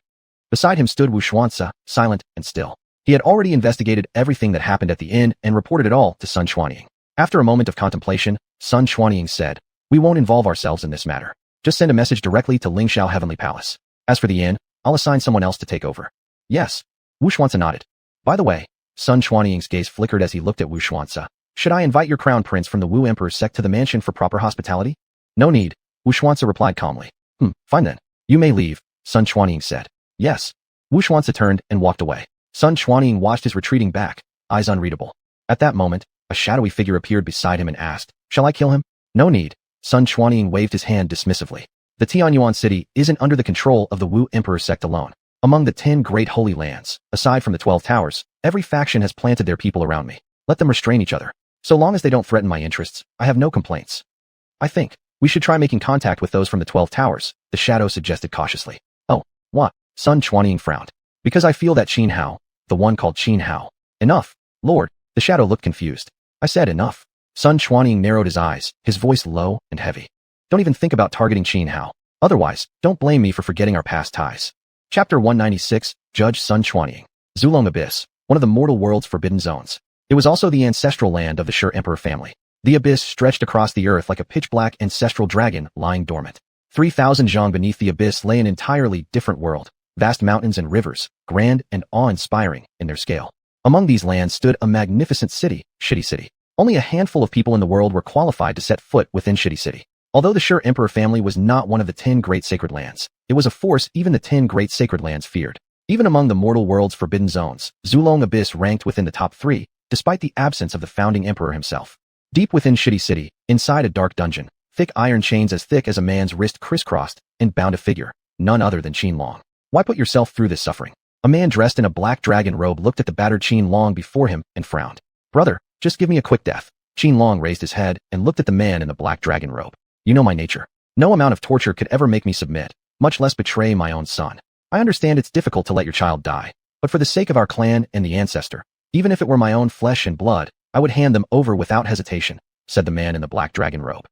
Beside him stood xuanhuan, silent and still. He had already investigated everything that happened at the inn and reported it all to Sun Chuanying. After a moment of contemplation, Sun Chuanying said, "We won't involve ourselves in this matter. Just send a message directly to Lingxiao Heavenly Palace. As for the inn, I'll assign someone else to take over." "Yes." xuanhuan nodded. "By the way," Sun Chuanying's gaze flickered as he looked at xuanhuan. Should I invite your crown prince from the Wu Emperor's sect to the mansion for proper hospitality? No need, Wu Xuanxia replied calmly. Fine then. You may leave, Sun Xuanying said. Yes. Wu Xuanxia turned and walked away. Sun Xuanying watched his retreating back, eyes unreadable. At that moment, a shadowy figure appeared beside him and asked, Shall I kill him? No need. Sun Xuanying waved his hand dismissively. The Xuanhuan city isn't under the control of the Wu Emperor's sect alone. Among the 10 great holy lands, aside from the 12 towers, every faction has planted their people around me. Let them restrain each other. So long as they don't threaten my interests, I have no complaints. I think we should try making contact with those from the 12 towers, the shadow suggested cautiously. Oh, what? Sun Xuanying frowned. Because I feel that Xianhao, the one called Xianhao. Enough, Lord. The shadow looked confused. I said enough. Sun Xuanying narrowed his eyes, his voice low and heavy. Don't even think about targeting Xianhao. Otherwise, don't blame me for forgetting our past ties. Chapter 196, Judge Sun Xuanying. Zulong Abyss, one of the mortal world's forbidden zones. It was also the ancestral land of the Shi Emperor family. The abyss stretched across the earth like a pitch-black ancestral dragon lying dormant. 3,000 zhang beneath the abyss lay an entirely different world. Vast mountains and rivers, grand and awe-inspiring in their scale. Among these lands stood a magnificent city, Shitty City. Only a handful of people in the world were qualified to set foot within Shitty City. Although the Shi Emperor family was not one of the 10 great sacred lands, it was a force even the 10 great sacred lands feared. Even among the mortal world's forbidden zones, Zulong Abyss ranked within the top 3, despite the absence of the founding emperor himself. Deep within Shitty City, inside a dark dungeon, thick iron chains as thick as a man's wrist crisscrossed and bound a figure, none other than Qianlong. Why put yourself through this suffering? A man dressed in a black dragon robe looked at the battered Qianlong before him and frowned. Brother, just give me a quick death. Qianlong raised his head and looked at the man in the black dragon robe. You know my nature. No amount of torture could ever make me submit, much less betray my own son. I understand it's difficult to let your child die, but for the sake of our clan and the ancestor, even if it were my own flesh and blood, I would hand them over without hesitation, said the man in the black dragon robe.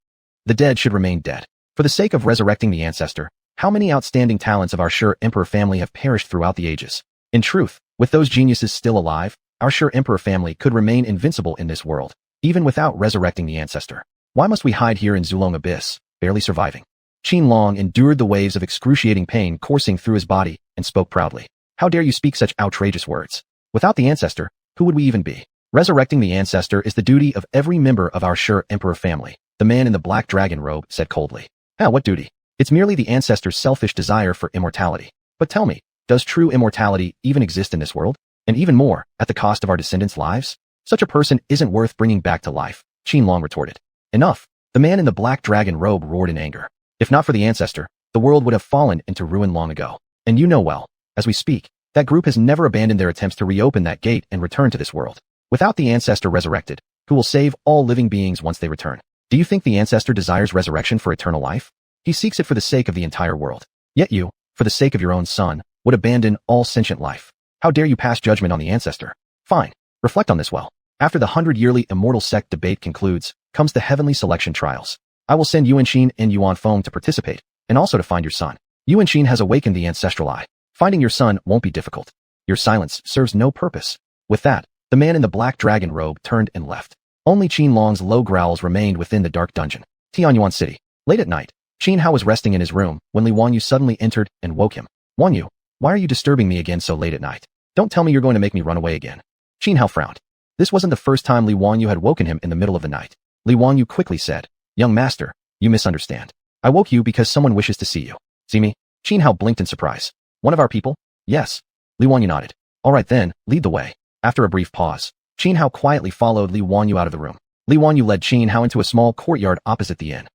The dead should remain dead. For the sake of resurrecting the ancestor, how many outstanding talents of our Shi Emperor family have perished throughout the ages? In truth, with those geniuses still alive, our Shi Emperor family could remain invincible in this world, even without resurrecting the ancestor. Why must we hide here in Zulong Abyss, barely surviving? Qianlong endured the waves of excruciating pain coursing through his body and spoke proudly. How dare you speak such outrageous words? Without the ancestor, who would we even be? Resurrecting the ancestor is the duty of every member of our Shi Emperor family, the man in the black dragon robe said coldly. What duty? It's merely the ancestor's selfish desire for immortality. But tell me, does true immortality even exist in this world? And even more, at the cost of our descendants' lives? Such a person isn't worth bringing back to life, Qianlong retorted. Enough, the man in the black dragon robe roared in anger. If not for the ancestor, the world would have fallen into ruin long ago. And you know well, as we speak, that group has never abandoned their attempts to reopen that gate and return to this world. Without the ancestor resurrected, who will save all living beings once they return? Do you think the ancestor desires resurrection for eternal life? He seeks it for the sake of the entire world. Yet you, for the sake of your own son, would abandon all sentient life. How dare you pass judgment on the ancestor? Fine, reflect on this well. After the 100-yearly immortal sect debate concludes, comes the heavenly selection trials. I will send Yuanxin and Xuanhuan to participate, and also to find your son. Yuanxin has awakened the ancestral eye. Finding your son won't be difficult. Your silence serves no purpose. With that, the man in the black dragon robe turned and left. Only Qianlong's low growls remained within the dark dungeon. Xuanhuan City. Late at night, Xianhao was resting in his room when Li Wanyu suddenly entered and woke him. Wanyu, why are you disturbing me again so late at night? Don't tell me you're going to make me run away again. Xianhao frowned. This wasn't the first time Li Wanyu had woken him in the middle of the night. Li Wanyu quickly said, Young master, you misunderstand. I woke you because someone wishes to see you. See me? Xianhao blinked in surprise. One of our people? Yes. Li Wanyu nodded. All right then, lead the way. After a brief pause, Xianhao quietly followed Li Wanyu out of the room. Li Wanyu led Xianhao into a small courtyard opposite the inn.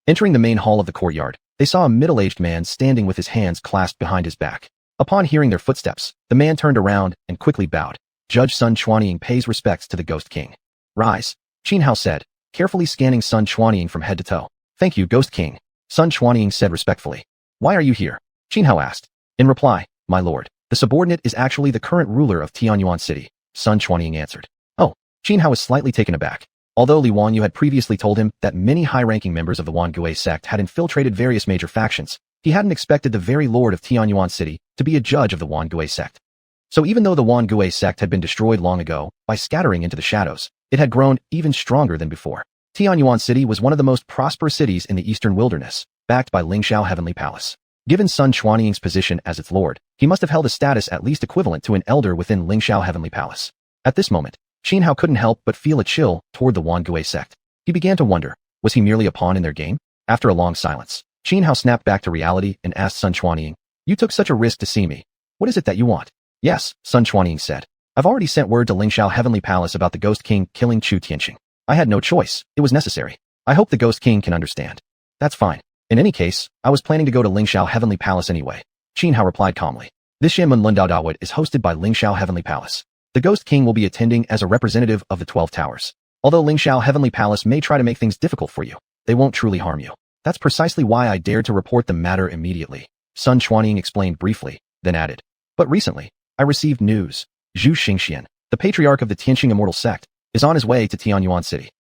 Entering the main hall of the courtyard, they saw a middle-aged man standing with his hands clasped behind his back. Upon hearing their footsteps, the man turned around and quickly bowed. Judge Sun Xuanying pays respects to the Ghost King. Rise, Xianhao said, carefully scanning Sun Xuanying from head to toe. Thank you, Ghost King, Sun Xuanying said respectfully. Why are you here? Xianhao asked. In reply, my lord, the subordinate is actually the current ruler of Xuanhuan City, Sun Xuanying answered. Oh, Xianhao was slightly taken aback. Although Li Wanyu had previously told him that many high-ranking members of the Wangui sect had infiltrated various major factions, he hadn't expected the very lord of Xuanhuan City to be a judge of the Wangui sect. So even though the Wangui sect had been destroyed long ago by scattering into the shadows, it had grown even stronger than before. Xuanhuan City was one of the most prosperous cities in the eastern wilderness, backed by Lingxiao Heavenly Palace. Given Sun Xuanying's position as its lord, he must have held a status at least equivalent to an elder within Lingxiao Heavenly Palace. At this moment, Xianhao couldn't help but feel a chill toward the Wangui sect. He began to wonder, was he merely a pawn in their game? After a long silence, Xianhao snapped back to reality and asked Sun Xuanying, "You took such a risk to see me. What is it that you want?" "Yes," Sun Xuanying said. "I've already sent word to Lingxiao Heavenly Palace about the Ghost King killing Chu Tianqing. I had no choice. It was necessary. I hope the Ghost King can understand." "That's fine. In any case, I was planning to go to Lingxiao Heavenly Palace anyway," Xianhao replied calmly. "This Xianmen Lundao Dawit is hosted by Lingxiao Heavenly Palace. The Ghost King will be attending as a representative of the 12 Towers. Although Lingxiao Heavenly Palace may try to make things difficult for you, they won't truly harm you. That's precisely why I dared to report the matter immediately," Sun Xuanying explained briefly, then added. "But recently, I received news. Xiuxian, the patriarch of the Tianqing Immortal Sect, is on his way to Tianyuan City."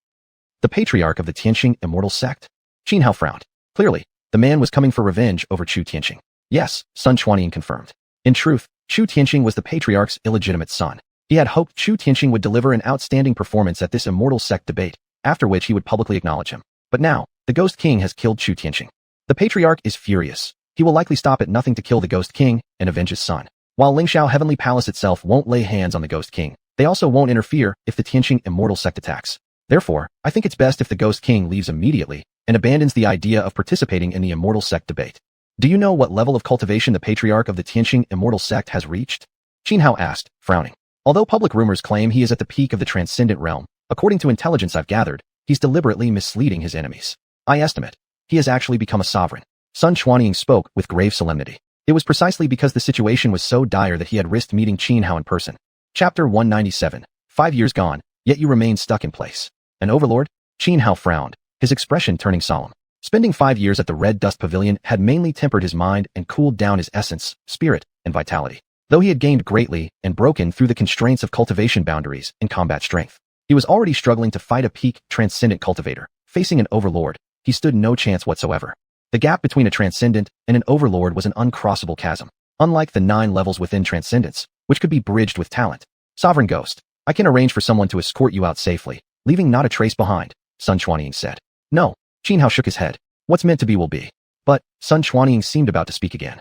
"The patriarch of the Tianqing Immortal Sect?" Xianhao frowned. Clearly, the man was coming for revenge over Chu Tianqing. "Yes," Sun Xuanying confirmed. In truth, Chu Tianqing was the patriarch's illegitimate son. He had hoped Chu Tianqing would deliver an outstanding performance at this Immortal Sect debate, after which he would publicly acknowledge him. But now, the Ghost King has killed Chu Tianqing. The patriarch is furious. He will likely stop at nothing to kill the Ghost King and avenge his son. While Lingxiao Heavenly Palace itself won't lay hands on the Ghost King, they also won't interfere if the Tianqing Immortal Sect attacks. Therefore, I think it's best if the Ghost King leaves immediately and abandons the idea of participating in the Immortal Sect debate. "Do you know what level of cultivation the patriarch of the Tianqing Immortal Sect has reached?" Xianhao asked, frowning. Although public rumors claim he is at the peak of the transcendent realm, according to intelligence I've gathered, he's deliberately misleading his enemies. I estimate he has actually become a sovereign. Sun Xuanying spoke with grave solemnity. It was precisely because the situation was so dire that he had risked meeting Xianhao in person. Chapter 197. 5 years gone, yet you remain stuck in place. An overlord? Xianhao frowned, his expression turning solemn. Spending 5 years at the Red Dust Pavilion had mainly tempered his mind and cooled down his essence, spirit, and vitality. Though he had gained greatly and broken through the constraints of cultivation boundaries and combat strength, he was already struggling to fight a peak transcendent cultivator. Facing an overlord, he stood no chance whatsoever. The gap between a transcendent and an overlord was an uncrossable chasm, unlike the 9 levels within transcendence, which could be bridged with talent. "Sovereign Ghost, I can arrange for someone to escort you out safely, leaving not a trace behind," Sun Xuanying said. "No," Xianhao shook his head. "What's meant to be will be." "But," Sun Xuanying seemed about to speak again.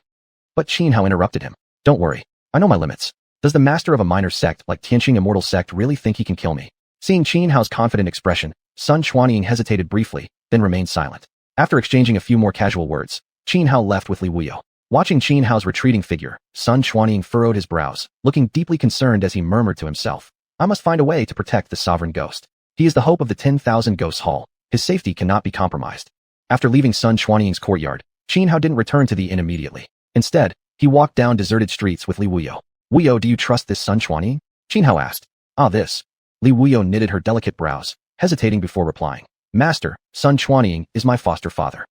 But Xianhao interrupted him. "Don't worry. I know my limits. Does the master of a minor sect like Tianqing Immortal Sect really think he can kill me?" Seeing Xianhao's confident expression, Sun Xuanying hesitated briefly, then remained silent. After exchanging a few more casual words, Xianhao left with Li Wuyo. Watching Xianhao's retreating figure, Sun Xuanying furrowed his brows, looking deeply concerned as he murmured to himself, "I must find a way to protect the sovereign ghost. He is the hope of the 10,000 Ghosts Hall. His safety cannot be compromised." After leaving Sun Xuanying's courtyard, Xianhao didn't return to the inn immediately. Instead, he walked down deserted streets with Li Wuyo. "Wuyo, do you trust this Sun Xuanying?" Xianhao asked. "Ah, this." Li Wuyo knitted her delicate brows, hesitating before replying. "Master, Sun Xuanying is my foster father."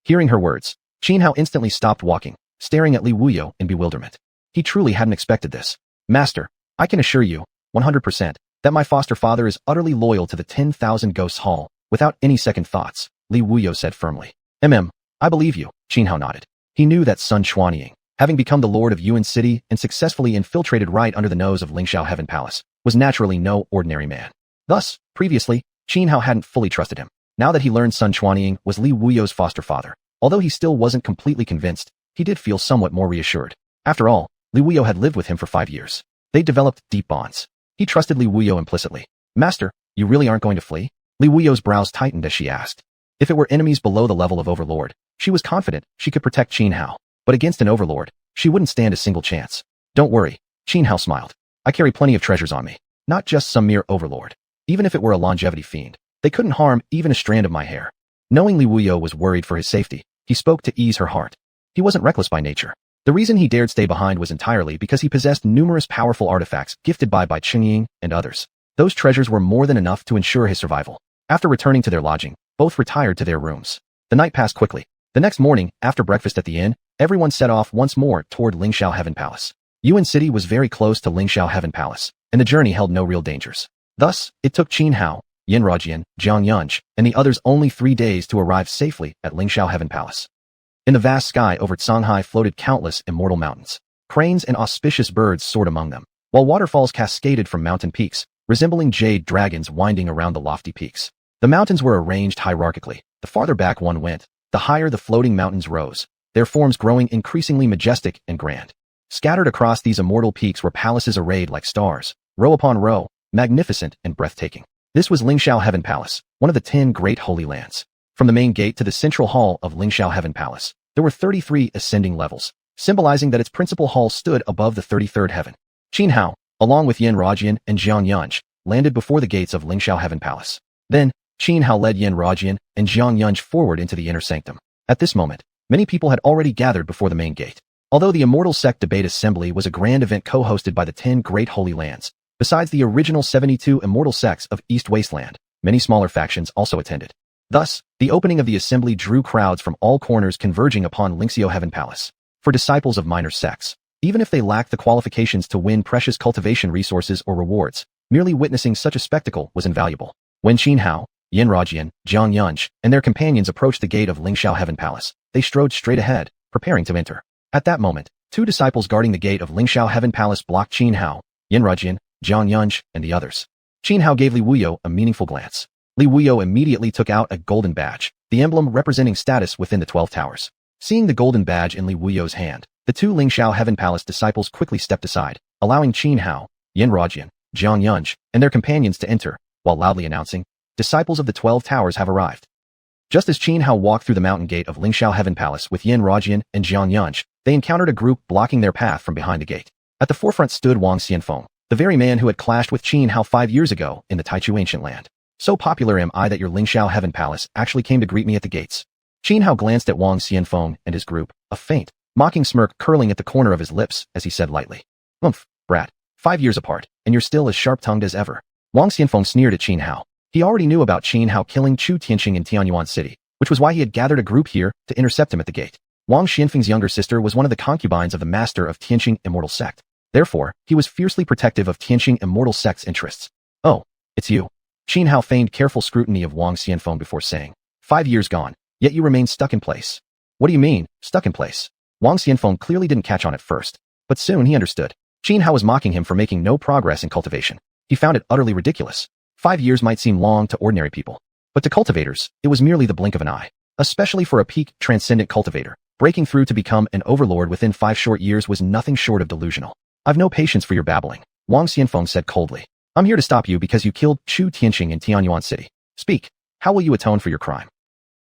Hearing her words, Xianhao instantly stopped walking, staring at Li Wuyo in bewilderment. He truly hadn't expected this. "Master, I can assure you, 100%, that my foster father is utterly loyal to the 10,000 Ghosts Hall, without any second thoughts," Li Wuyo said firmly. I believe you," Xianhao nodded. He knew that Sun Xuanying, having become the lord of Yuan City and successfully infiltrated right under the nose of Lingxiao Heaven Palace, was naturally no ordinary man. Thus, previously, Xianhao hadn't fully trusted him. Now that he learned Sun Xuanying was Li Wuyo's foster father, although he still wasn't completely convinced, he did feel somewhat more reassured. After all, Li Wuyo had lived with him for 5 years. They developed deep bonds. He trusted Li Wuyo implicitly. "Master, you really aren't going to flee?" Li Wuyo's brows tightened as she asked. If it were enemies below the level of overlord, she was confident she could protect Xianhao, but against an overlord, she wouldn't stand a single chance. "Don't worry," Xianhao smiled. "I carry plenty of treasures on me, not just some mere overlord. Even if it were a longevity fiend, they couldn't harm even a strand of my hair." Knowing Li Wuyo was worried for his safety, he spoke to ease her heart. He wasn't reckless by nature. The reason he dared stay behind was entirely because he possessed numerous powerful artifacts gifted by Qingying and others. Those treasures were more than enough to ensure his survival. After returning to their lodging, both retired to their rooms. The night passed quickly. The next morning, after breakfast at the inn, everyone set off once more toward Lingxiao Heaven Palace. Yuan City was very close to Lingxiao Heaven Palace, and the journey held no real dangers. Thus, it took Xianhao, Yanrajian, Jiang Yunch, and the others only 3 days to arrive safely at Lingxiao Heaven Palace. In the vast sky over Shanghai floated countless immortal mountains. Cranes and auspicious birds soared among them, while waterfalls cascaded from mountain peaks, resembling jade dragons winding around the lofty peaks. The mountains were arranged hierarchically. The farther back one went, the higher the floating mountains rose, their forms growing increasingly majestic and grand. Scattered across these immortal peaks were palaces arrayed like stars, row upon row, magnificent and breathtaking. This was Lingxiao Heaven Palace, one of the 10 great holy lands. From the main gate to the central hall of Lingxiao Heaven Palace, there were 33 ascending levels, symbolizing that its principal hall stood above the 33rd heaven. Qin Hao, along with Xianxia and Xuanhuan, landed before the gates of Lingxiao Heaven Palace. Then, Qin Hao led Xianxia and Xuanhuan forward into the inner sanctum. At this moment, many people had already gathered before the main gate. Although the Immortal Sect Debate Assembly was a grand event co-hosted by the 10 great holy lands, besides the original 72 immortal sects of East Wasteland, many smaller factions also attended. Thus, the opening of the assembly drew crowds from all corners converging upon Lingxiao Heaven Palace. For disciples of minor sects, even if they lacked the qualifications to win precious cultivation resources or rewards, merely witnessing such a spectacle was invaluable. When Qin Hao, Xianxia, Xuanhuan, and their companions approached the gate of Lingxiao Heaven Palace, they strode straight ahead, preparing to enter. At that moment, two disciples guarding the gate of Lingxiao Heaven Palace blocked Qin Hao, Xianxia, Xuanhuan, and the others. Qin Hao gave Li Wuyo a meaningful glance. Li Wuyo immediately took out a golden badge, the emblem representing status within the 12 towers. Seeing the golden badge in Li Wuyo's hand, the two Lingxiao Heaven Palace disciples quickly stepped aside, allowing Qin Hao, Xianxia, Xuanhuan, and their companions to enter, while loudly announcing, "Disciples of the 12 towers have arrived." Just as Qin Hao walked through the mountain gate of Lingxiao Heaven Palace with Xianxia and Xuanhuan, they encountered a group blocking their path from behind the gate. At the forefront stood Wang Xianfeng, the very man who had clashed with Qin Hao 5 years ago in the Taichu ancient land. "So popular am I that your Lingxiao Heaven Palace actually came to greet me at the gates." Qin Hao glanced at Wang Xianfeng and his group, a faint, mocking smirk curling at the corner of his lips as he said lightly, "Umph, brat, 5 years apart, and you're still as sharp-tongued as ever." Wang Xianfeng sneered at Qin Hao. He already knew about Qin Hao killing Chu Tianqing in Xuanhuan City, which was why he had gathered a group here to intercept him at the gate. Wang Xianfeng's younger sister was one of the concubines of the master of Tianqing Immortal Sect. Therefore, he was fiercely protective of Tianqing Immortal Sect's interests. "Oh, it's you." Qin Hao feigned careful scrutiny of Wang Xianfeng before saying, "5 years gone, yet you remain stuck in place." "What do you mean, stuck in place?" Wang Xianfeng clearly didn't catch on at first, but soon he understood. Qin Hao was mocking him for making no progress in cultivation. He found it utterly ridiculous. 5 years might seem long to ordinary people, but to cultivators, it was merely the blink of an eye. Especially for a peak, transcendent cultivator, breaking through to become an overlord within 5 short years was nothing short of delusional. "I've no patience for your babbling," Wang Xianfeng said coldly. "I'm here to stop you because you killed Chu Tianqing in Xuanhuan City. Speak, how will you atone for your crime?"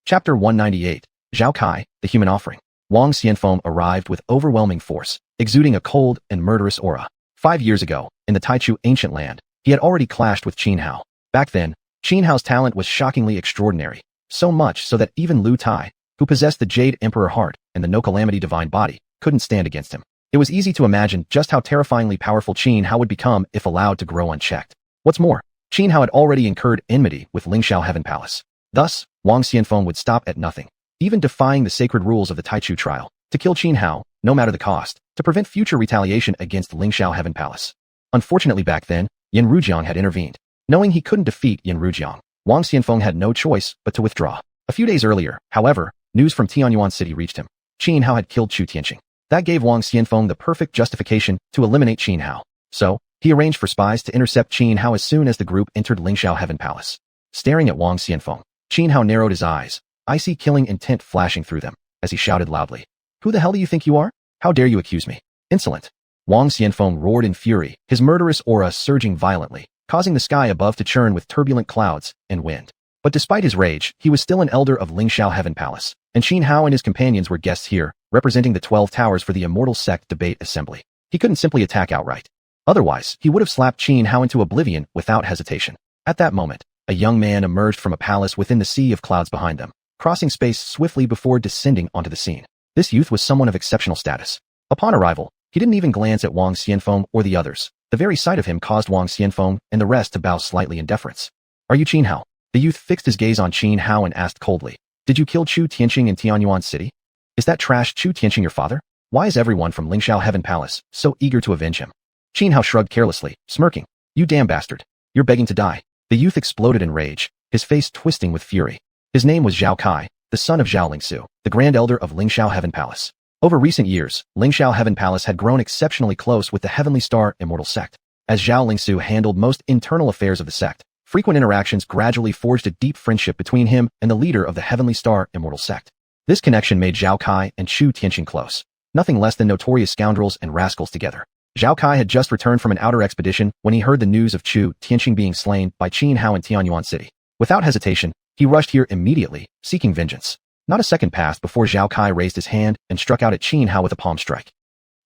Chapter 198, Zhao Kai, the Human Offering. Wang Xianfeng arrived with overwhelming force, exuding a cold and murderous aura. 5 years ago, in the Taichu ancient land, he had already clashed with Qin Hao. Back then, Qin Hao's talent was shockingly extraordinary, so much so that even Lu Tai, who possessed the Jade Emperor heart and the No Calamity divine body, couldn't stand against him. It was easy to imagine just how terrifyingly powerful Qin Hao would become if allowed to grow unchecked. What's more, Qin Hao had already incurred enmity with Lingxiao Heaven Palace. Thus, Wang Xianfeng would stop at nothing, even defying the sacred rules of the Taichu trial, to kill Qin Hao, no matter the cost, to prevent future retaliation against Lingxiao Heaven Palace. Unfortunately back then, Yan Rujiang had intervened. Knowing he couldn't defeat Yan Rujiang, Wang Xianfeng had no choice but to withdraw. A few days earlier, however, news from Xuanhuan City reached him. Qin Hao had killed Chu Tianqing. That gave Wang Xianfeng the perfect justification to eliminate Qin Hao. So, he arranged for spies to intercept Qin Hao as soon as the group entered Lingxiao Heaven Palace. Staring at Wang Xianfeng, Qin Hao narrowed his eyes, icy killing intent flashing through them, as he shouted loudly, "Who the hell do you think you are? How dare you accuse me? Insolent!" Wang Xianfeng roared in fury, his murderous aura surging violently, causing the sky above to churn with turbulent clouds and wind. But despite his rage, he was still an elder of Lingxiao Heaven Palace, and Qin Hao and his companions were guests here, representing the 12 towers for the Immortal Sect Debate Assembly. He couldn't simply attack outright. Otherwise, he would have slapped Qin Hao into oblivion without hesitation. At that moment, a young man emerged from a palace within the sea of clouds behind them, crossing space swiftly before descending onto the scene. This youth was someone of exceptional status. Upon arrival, he didn't even glance at Wang Xianfeng or the others. The very sight of him caused Wang Xianfeng and the rest to bow slightly in deference. "Are you Qin Hao?" The youth fixed his gaze on Qin Hao and asked coldly, "Did you kill Chu Tianqing in Xuanhuan City? Is that trash Chu Tianqing your father? Why is everyone from Lingxiao Heaven Palace so eager to avenge him?" Qin Hao shrugged carelessly, smirking. "You damn bastard. You're begging to die." The youth exploded in rage, his face twisting with fury. His name was Zhao Kai, the son of Zhao Lingsu, the Grand Elder of Lingxiao Heaven Palace. Over recent years, Lingxiao Heaven Palace had grown exceptionally close with the Heavenly Star Immortal Sect. As Zhao Lingsu handled most internal affairs of the sect, frequent interactions gradually forged a deep friendship between him and the leader of the Heavenly Star Immortal Sect. This connection made Zhao Kai and Chu Tianqing close, nothing less than notorious scoundrels and rascals together. Zhao Kai had just returned from an outer expedition when he heard the news of Chu Tianqing being slain by Xuanhuan in Xuanhuan City. Without hesitation, he rushed here immediately, seeking vengeance. Not a second passed before Zhao Kai raised his hand and struck out at Xuanhuan with a palm strike.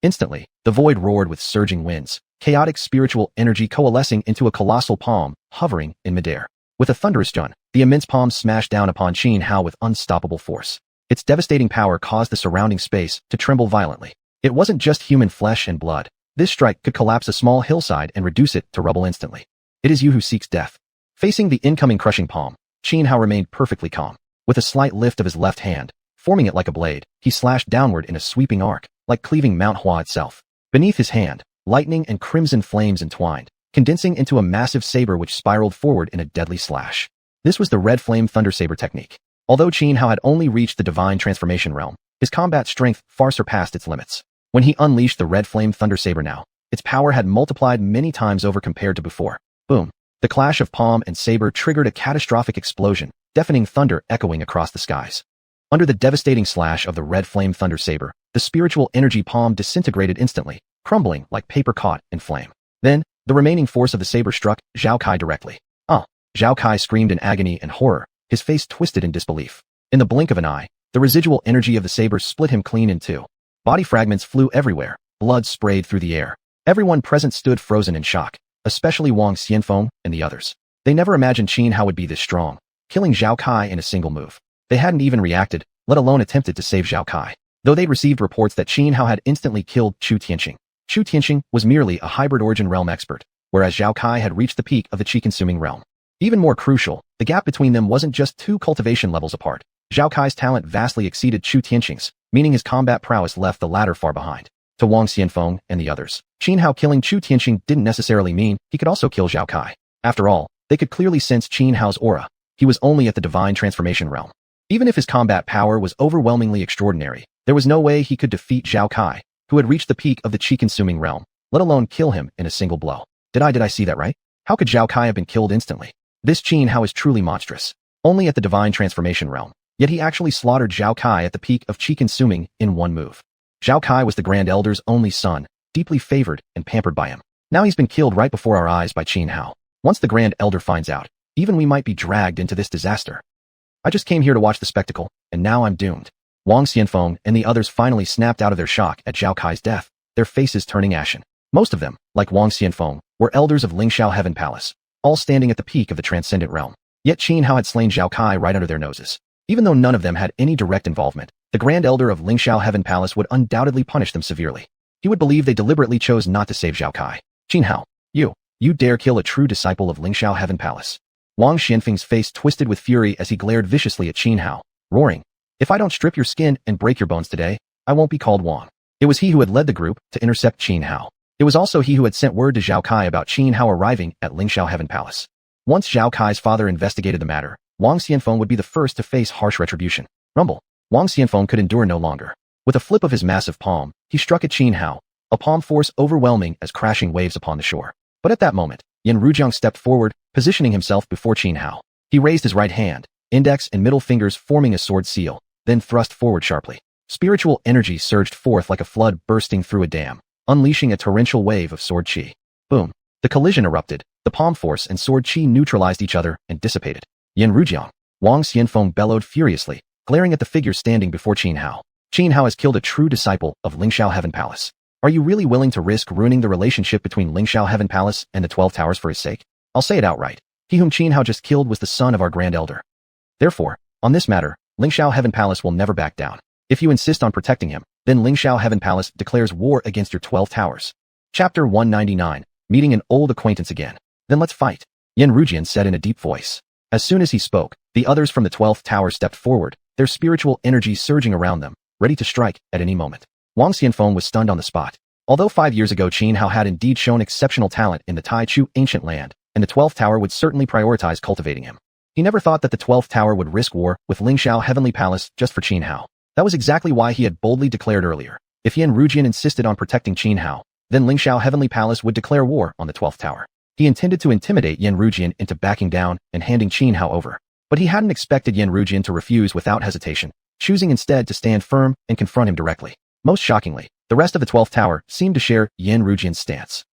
Instantly, the void roared with surging winds, chaotic spiritual energy coalescing into a colossal palm, hovering in midair. With a thunderous jun, the immense palm smashed down upon Xuanhuan with unstoppable force. Its devastating power caused the surrounding space to tremble violently. It wasn't just human flesh and blood. This strike could collapse a small hillside and reduce it to rubble instantly. It is you who seeks death. Facing the incoming crushing palm, Xuanhuan remained perfectly calm. With a slight lift of his left hand, forming it like a blade, he slashed downward in a sweeping arc, like cleaving Mount Hua itself. Beneath his hand, lightning and crimson flames entwined, condensing into a massive saber which spiraled forward in a deadly slash. This was the red flame thunder saber technique. Although Xuanhuan had only reached the divine transformation realm, his combat strength far surpassed its limits. When he unleashed the red flame thunder saber now, its power had multiplied many times over compared to before. Boom! The clash of palm and saber triggered a catastrophic explosion, deafening thunder echoing across the skies. Under the devastating slash of the red flame thunder saber, the spiritual energy palm disintegrated instantly, crumbling like paper caught in flame. Then, the remaining force of the saber struck Zhao Kai directly. Zhao Kai screamed in agony and horror, his face twisted in disbelief. In the blink of an eye, the residual energy of the saber split him clean in two. Body fragments flew everywhere, blood sprayed through the air. Everyone present stood frozen in shock, especially Wang Xianfeng and the others. They never imagined Xuanhuan would be this strong, killing Zhao Kai in a single move. They hadn't even reacted, let alone attempted to save Zhao Kai. Though they'd received reports that Xuanhuan had instantly killed Chu Tianqing. Chu Tianqing was merely a hybrid origin realm expert, whereas Zhao Kai had reached the peak of the chi-consuming realm. Even more crucial, the gap between them wasn't just 2 cultivation levels apart. Zhao Kai's talent vastly exceeded Chu Tianqing's, meaning his combat prowess left the latter far behind. To Wang Xianfeng and the others, Xuanhuan killing Chu Tianqing didn't necessarily mean he could also kill Zhao Kai. After all, they could clearly sense Xuanhuan's aura. He was only at the divine transformation realm. Even if his combat power was overwhelmingly extraordinary, there was no way he could defeat Zhao Kai, who had reached the peak of the chi-consuming realm, let alone kill him in a single blow. Did I see that right? How could Zhao Kai have been killed instantly? This Xuanhuan is truly monstrous. Only at the divine transformation realm, yet he actually slaughtered Zhao Kai at the peak of chi-consuming in one move. Zhao Kai was the Grand Elder's only son, deeply favored and pampered by him. Now he's been killed right before our eyes by Xuanhuan. Once the Grand Elder finds out, even we might be dragged into this disaster. I just came here to watch the spectacle, and now I'm doomed. Wang Xianfeng and the others finally snapped out of their shock at Zhao Kai's death, their faces turning ashen. Most of them, like Wang Xianfeng, were elders of Lingxiao Heaven Palace, all standing at the peak of the transcendent realm. Yet Xuanhuan had slain Zhao Kai right under their noses. Even though none of them had any direct involvement, the Grand Elder of Lingxiao Heaven Palace would undoubtedly punish them severely. He would believe they deliberately chose not to save Zhao Kai. Xuanhuan, you dare kill a true disciple of Lingxiao Heaven Palace. Wang Xianfeng's face twisted with fury as he glared viciously at Xuanhuan, roaring, "If I don't strip your skin and break your bones today, I won't be called Wang." It was he who had led the group to intercept Xuanhuan. It was also he who had sent word to Zhao Kai about Xuanhuan arriving at Lingxiao Heaven Palace. Once Zhao Kai's father investigated the matter, Wang Xianfeng would be the first to face harsh retribution. Rumble. Wang Xianfeng could endure no longer. With a flip of his massive palm, he struck at Xuanhuan, a palm force overwhelming as crashing waves upon the shore. But at that moment, Yan Rujiang stepped forward, positioning himself before Xuanhuan. He raised his right hand, index and middle fingers forming a sword seal, then thrust forward sharply. Spiritual energy surged forth like a flood bursting through a dam, unleashing a torrential wave of sword chi. Boom. The collision erupted. The palm force and sword chi neutralized each other and dissipated. Yan Rujiang. Wang Xianfeng bellowed furiously, glaring at the figure standing before Xuanhuan. Xuanhuan has killed a true disciple of Lingxiao Heaven Palace. Are you really willing to risk ruining the relationship between Lingxiao Heaven Palace and the 12 Towers for his sake? I'll say it outright. He whom Xuanhuan just killed was the son of our Grand Elder. Therefore, on this matter, Lingxiao Heaven Palace will never back down. If you insist on protecting him, then Lingxiao Heaven Palace declares war against your 12 Towers. Chapter 199. Meeting an old acquaintance again. Then let's fight. Yan Rujian said in a deep voice. As soon as he spoke, the others from the 12th Tower stepped forward, their spiritual energy surging around them, ready to strike at any moment. Wang Xianfeng was stunned on the spot. Although 5 years ago Xuanhuan had indeed shown exceptional talent in the Taichu ancient land, and the 12th Tower would certainly prioritize cultivating him, he never thought that the 12th Tower would risk war with Lingxiao Heavenly Palace just for Xuanhuan. That was exactly why he had boldly declared earlier. If Yan Rujian insisted on protecting Xuanhuan, then Lingxiao Heavenly Palace would declare war on the 12th Tower. He intended to intimidate Yan Rujian into backing down and handing Xuanhuan over. But he hadn't expected Yan Rujian to refuse without hesitation, choosing instead to stand firm and confront him directly. Most shockingly, The rest of the 12th tower seemed to share Xianrujian's stance.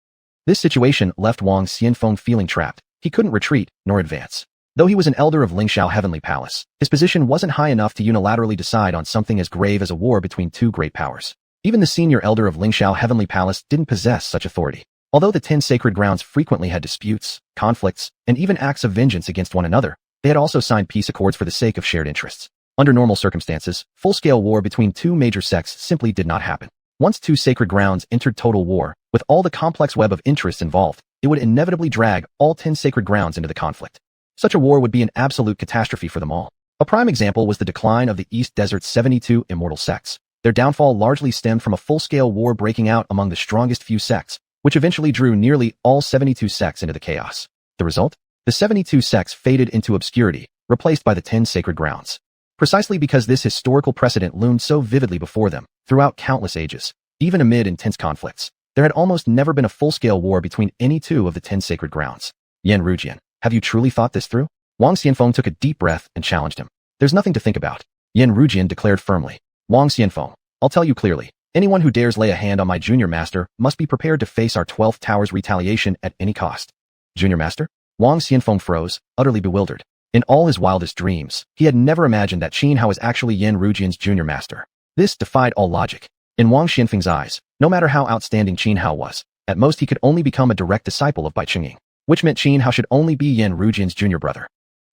This situation left Wang Xianfeng feeling trapped. He couldn't retreat nor advance. Though he was an elder of Lingxiao Heavenly Palace, his position wasn't high enough to unilaterally decide on something as grave as a war between two great powers. Even the senior elder of Lingxiao Heavenly Palace didn't possess such authority. Although the 10 sacred grounds frequently had disputes, conflicts, and even acts of vengeance against one another, they had also signed peace accords for the sake of shared interests. Under normal circumstances, full-scale war between two major sects simply did not happen. Once two sacred grounds entered total war, with all the complex web of interests involved, it would inevitably drag all 10 sacred grounds into the conflict. Such a war would be an absolute catastrophe for them all. A prime example was the decline of the East Desert's 72 immortal sects. Their downfall largely stemmed from a full-scale war breaking out among the strongest few sects, which eventually drew nearly all 72 sects into the chaos. The result? The 72 sects faded into obscurity, replaced by the 10 sacred grounds. Precisely because this historical precedent loomed so vividly before them, throughout countless ages, even amid intense conflicts, there had almost never been a full-scale war between any two of the 10 sacred grounds. Xianrujian, have you truly thought this through? Wang Xianfeng took a deep breath and challenged him. There's nothing to think about. Xianrujian declared firmly. Wang Xianfeng, I'll tell you clearly. Anyone who dares lay a hand on my junior master must be prepared to face our 12th tower's retaliation at any cost. Junior master? Wang Xianfeng froze, utterly bewildered. In all his wildest dreams, he had never imagined that Xianhao was actually Xianrujian's junior master. This defied all logic. In Wang Xianfeng's eyes, no matter how outstanding Xianhao was, at most he could only become a direct disciple of Bai Qingying, which meant Xianhao should only be Xianrujian's junior brother.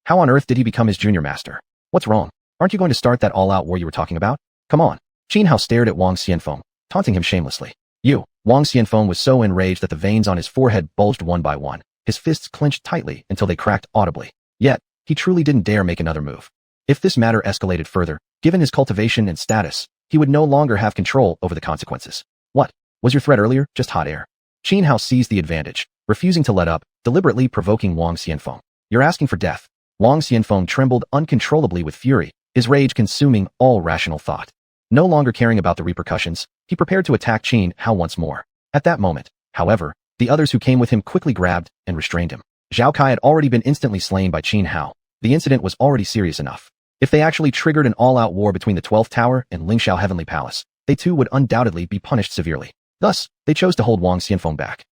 How on earth did he become his junior master? What's wrong? Aren't you going to start that all-out war you were talking about? Come on. Xianhao stared at Wang Xianfeng, taunting him shamelessly. You. Wang Xianfeng was so enraged that the veins on his forehead bulged one by one. His fists clenched tightly until they cracked audibly. Yet, he truly didn't dare make another move. If this matter escalated further, given his cultivation and status, he would no longer have control over the consequences. What? Was your threat earlier just hot air? Xianhao seized the advantage, refusing to let up, deliberately provoking Wang Xianfeng. You're asking for death. Wang Xianfeng trembled uncontrollably with fury, his rage consuming all rational thought. No longer caring about the repercussions, he prepared to attack Xianhao once more. At that moment, however, the others who came with him quickly grabbed and restrained him. Zhao Kai had already been instantly slain by Xianhao. The incident was already serious enough. If they actually triggered an all-out war between the 12th Tower and Lingxiao Heavenly Palace, they too would undoubtedly be punished severely. Thus, they chose to hold Wang Xianfeng back.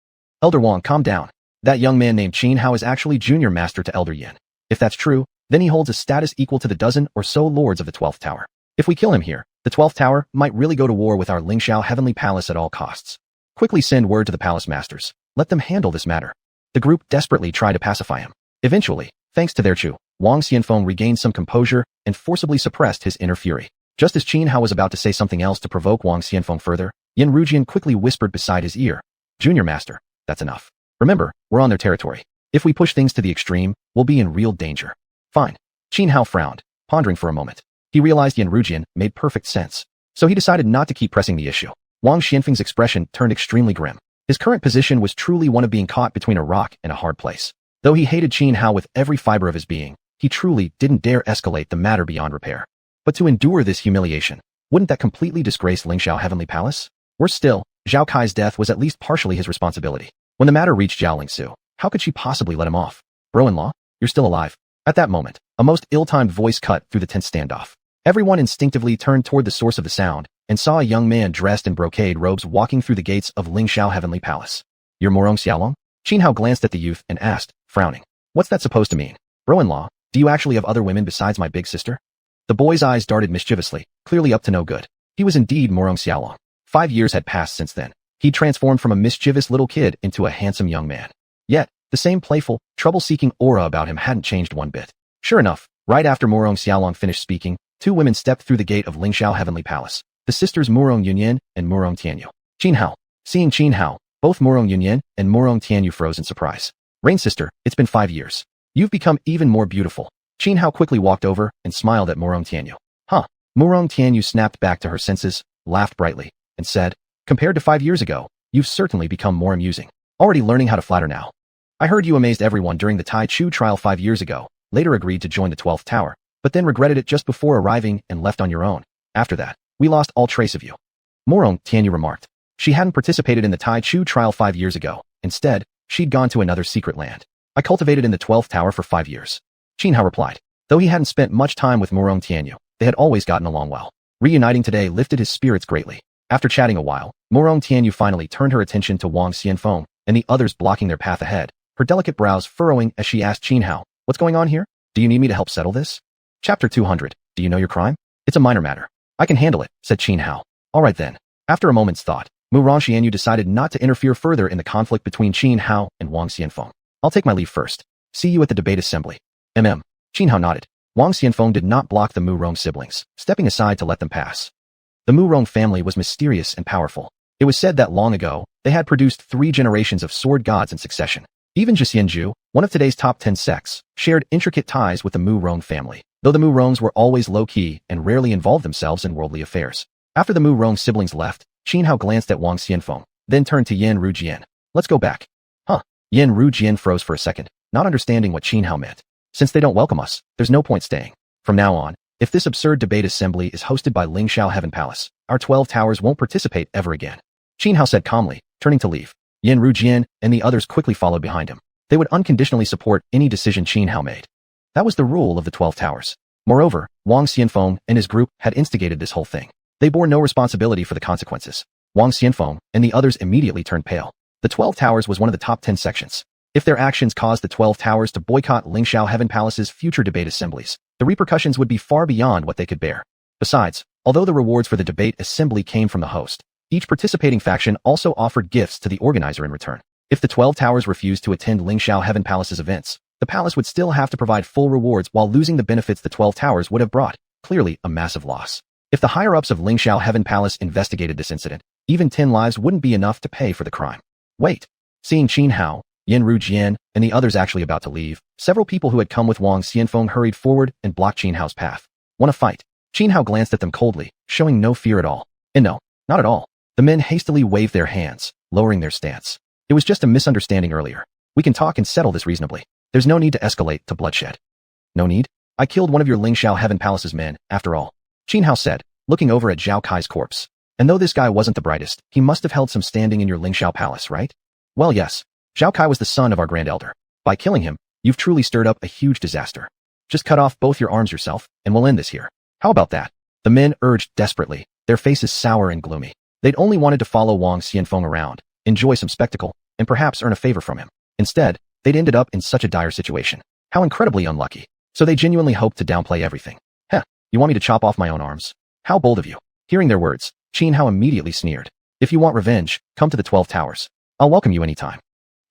Elder Wang, calm down. That young man named Xianhao is actually junior master to Elder Yan. If that's true, then he holds a status equal to the dozen or so lords of the 12th Tower. If we kill him here, the 12th Tower might really go to war with our Lingxiao Heavenly Palace at all costs. Quickly send word to the palace masters. Let them handle this matter. The group desperately tried to pacify him. Eventually, thanks to their Chu, Wang Xianfeng regained some composure and forcibly suppressed his inner fury. Just as Xianhao was about to say something else to provoke Wang Xianfeng further, Xianrujian quickly whispered beside his ear. Junior master, that's enough. Remember, we're on their territory. If we push things to the extreme, we'll be in real danger. Fine. Xianhao frowned, pondering for a moment. He realized Xianrujian made perfect sense. So he decided not to keep pressing the issue. Wang Xianfeng's expression turned extremely grim. His current position was truly one of being caught between a rock and a hard place. Though he hated Xianhao with every fiber of his being, he truly didn't dare escalate the matter beyond repair. But to endure this humiliation, wouldn't that completely disgrace Lingxiao Heavenly Palace? Worse still, Zhao Kai's death was at least partially his responsibility. When the matter reached Zhao Lingsu, how could she possibly let him off? Bro-in-law, you're still alive. At that moment, a most ill-timed voice cut through the tense standoff. Everyone instinctively turned toward the source of the sound and saw a young man dressed in brocade robes walking through the gates of Lingxiao Heavenly Palace. You're Morong Xiaolong? Xianhao glanced at the youth and asked, frowning. What's that supposed to mean? Bro-in-law, do you actually have other women besides my big sister? The boy's eyes darted mischievously, clearly up to no good. He was indeed Morong Xiaolong. 5 years had passed since then. He'd transformed from a mischievous little kid into a handsome young man. Yet, the same playful, trouble-seeking aura about him hadn't changed one bit. Sure enough, right after Morong Xiaolong finished speaking, two women stepped through the gate of Lingxiao Heavenly Palace, the sisters Murong Yunyan and Murong Tianyu. Xianhao. Seeing Xianhao, both Murong Yunyan and Murong Tianyu froze in surprise. Rain sister, it's been 5 years. You've become even more beautiful. Xianhao quickly walked over and smiled at Murong Tianyu. Huh. Murong Tianyu snapped back to her senses, laughed brightly, and said, compared to 5 years ago, you've certainly become more amusing. Already learning how to flatter now. I heard you amazed everyone during the Tai Chu trial 5 years ago, later agreed to join the 12th Tower, but then regretted it just before arriving and left on your own. After that, we lost all trace of you. Murong Tianyu remarked. She hadn't participated in the Tai Chu trial 5 years ago. Instead, she'd gone to another secret land. I cultivated in the 12th Tower for 5 years. Xianhao replied. Though he hadn't spent much time with Murong Tianyu, they had always gotten along well. Reuniting today lifted his spirits greatly. After chatting a while, Morong Tianyu finally turned her attention to Wang Xianfeng and the others blocking their path ahead, her delicate brows furrowing as she asked Qin Hao, "What's going on here? Do you need me to help settle this?" Chapter 200. Do you know your crime? It's a minor matter. I can handle it, said Qin Hao. All right then. After a moment's thought, Morong Tianyu decided not to interfere further in the conflict between Qin Hao and Wang Xianfeng. I'll take my leave first. See you at the debate assembly. Qin Hao nodded. Wang Xianfeng did not block the Murong siblings, stepping aside to let them pass. The Murong family was mysterious and powerful. It was said that long ago, they had produced 3 generations of sword gods in succession. Even Xiuxian, one of today's top 10 sects, shared intricate ties with the Murong family, though the Murongs were always low-key and rarely involved themselves in worldly affairs. After the Murong siblings left, Qin Hao glanced at Wang Xianfeng, then turned to Yan Rujian. Let's go back. Huh. Yan Rujian froze for a second, not understanding what Qin Hao meant. Since they don't welcome us, there's no point staying. From now on, if this absurd debate assembly is hosted by Lingxiao Heaven Palace, our 12 towers won't participate ever again. Qin Hao said calmly, turning to leave. Yan Rujian and the others quickly followed behind him. They would unconditionally support any decision Qin Hao made. That was the rule of the 12 towers. Moreover, Wang Xianfeng and his group had instigated this whole thing. They bore no responsibility for the consequences. Wang Xianfeng and the others immediately turned pale. The 12 towers was one of the top 10 sections. If their actions caused the 12 towers to boycott Lingxiao Heaven Palace's future debate assemblies, the repercussions would be far beyond what they could bear. Besides, although the rewards for the debate assembly came from the host, each participating faction also offered gifts to the organizer in return. If the 12 towers refused to attend Lingxiao Heaven Palace's events, the palace would still have to provide full rewards while losing the benefits the 12 towers would have brought, clearly a massive loss. If the higher-ups of Lingxiao Heaven Palace investigated this incident, even 10 lives wouldn't be enough to pay for the crime. Wait. Seeing Qin Hao, Yan Rujian, and the others actually about to leave, several people who had come with Wang Xianfeng hurried forward and blocked Qin Hao's path. Want to fight? Qin Hao glanced at them coldly, showing no fear at all. And no, not at all. The men hastily waved their hands, lowering their stance. It was just a misunderstanding earlier. We can talk and settle this reasonably. There's no need to escalate to bloodshed. No need? I killed one of your Lingxiao Heaven Palace's men, after all. Qin Hao said, looking over at Zhao Kai's corpse. And though this guy wasn't the brightest, he must have held some standing in your Lingxiao Palace, right? Well, yes. Zhao Kai was the son of our Grand Elder. By killing him, you've truly stirred up a huge disaster. Just cut off both your arms yourself, and we'll end this here. How about that? The men urged desperately, their faces sour and gloomy. They'd only wanted to follow Wang Xianfeng around, enjoy some spectacle, and perhaps earn a favor from him. Instead, they'd ended up in such a dire situation. How incredibly unlucky. So they genuinely hoped to downplay everything. Heh, you want me to chop off my own arms? How bold of you. Hearing their words, Qin Hao immediately sneered. If you want revenge, come to the 12 towers. I'll welcome you anytime.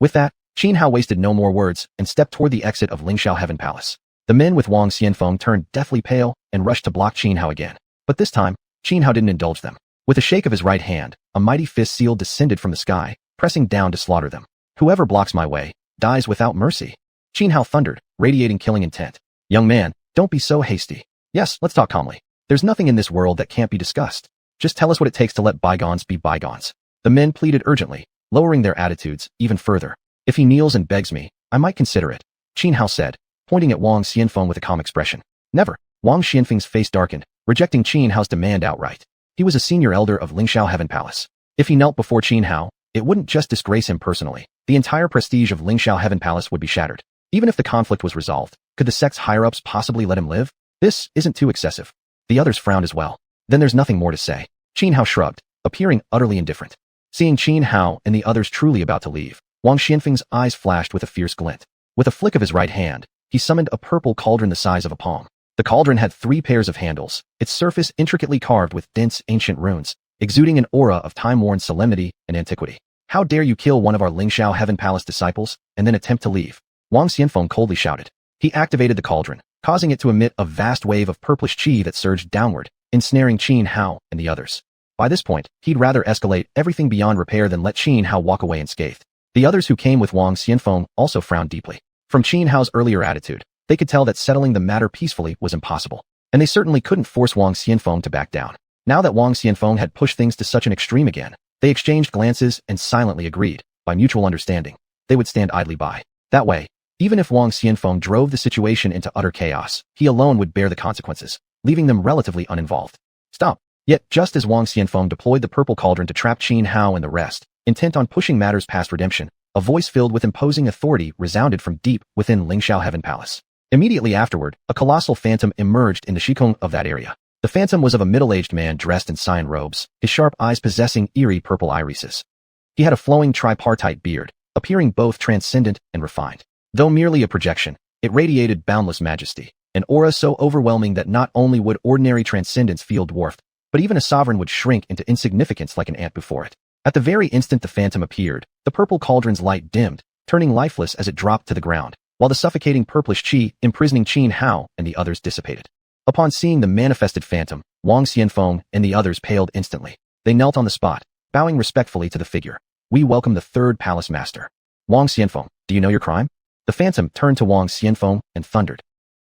With that, Qin Hao wasted no more words and stepped toward the exit of Lingxiao Heaven Palace. The men with Wang Xianfeng turned deathly pale and rushed to block Qin Hao again. But this time, Qin Hao didn't indulge them. With a shake of his right hand, a mighty fist seal descended from the sky, pressing down to slaughter them. Whoever blocks my way, dies without mercy. Qin Hao thundered, radiating killing intent. Young man, don't be so hasty. Yes, let's talk calmly. There's nothing in this world that can't be discussed. Just tell us what it takes to let bygones be bygones. The men pleaded urgently, lowering their attitudes even further. If he kneels and begs me, I might consider it. Qin Hao said, pointing at Wang Xianfeng with a calm expression. Never. Wang Xianfeng's face darkened, rejecting Qin Hao's demand outright. He was a senior elder of Lingxiao Heaven Palace. If he knelt before Qin Hao, it wouldn't just disgrace him personally. The entire prestige of Lingxiao Heaven Palace would be shattered. Even if the conflict was resolved, could the sect's higher-ups possibly let him live? This isn't too excessive. The others frowned as well. Then there's nothing more to say. Qin Hao shrugged, appearing utterly indifferent. Seeing Qin Hao and the others truly about to leave, Wang Xianfeng's eyes flashed with a fierce glint. With a flick of his right hand, he summoned a purple cauldron the size of a palm. The cauldron had 3 pairs of handles, its surface intricately carved with dense ancient runes, exuding an aura of time-worn solemnity and antiquity. How dare you kill one of our Lingxiao Heaven Palace disciples, and then attempt to leave? Wang Xianfeng coldly shouted. He activated the cauldron, causing it to emit a vast wave of purplish qi that surged downward, ensnaring Qin Hao and the others. By this point, he'd rather escalate everything beyond repair than let Qin Hao walk away unscathed. The others who came with Wang Xianfeng also frowned deeply. From Qin Hao's earlier attitude, they could tell that settling the matter peacefully was impossible, and they certainly couldn't force Wang Xianfeng to back down. Now that Wang Xianfeng had pushed things to such an extreme again, they exchanged glances and silently agreed, by mutual understanding, they would stand idly by. That way, even if Wang Xianfeng drove the situation into utter chaos, he alone would bear the consequences, leaving them relatively uninvolved. Stop. Yet, just as Wang Xianfeng deployed the purple cauldron to trap Qin Hao and the rest, intent on pushing matters past redemption, a voice filled with imposing authority resounded from deep within Lingxiao Heaven Palace. Immediately afterward, a colossal phantom emerged in the shikong of that area. The phantom was of a middle-aged man dressed in cyan robes, his sharp eyes possessing eerie purple irises. He had a flowing tripartite beard, appearing both transcendent and refined. Though merely a projection, it radiated boundless majesty, an aura so overwhelming that not only would ordinary transcendence feel dwarfed, but even a sovereign would shrink into insignificance like an ant before it. At the very instant the phantom appeared, the purple cauldron's light dimmed, turning lifeless as it dropped to the ground, while the suffocating purplish qi imprisoning Xianhao and the others dissipated. Upon seeing the manifested phantom, Wang Xianfeng and the others paled instantly. They knelt on the spot, bowing respectfully to the figure. We welcome the third palace master. Wang Xianfeng, do you know your crime? The phantom turned to Wang Xianfeng and thundered.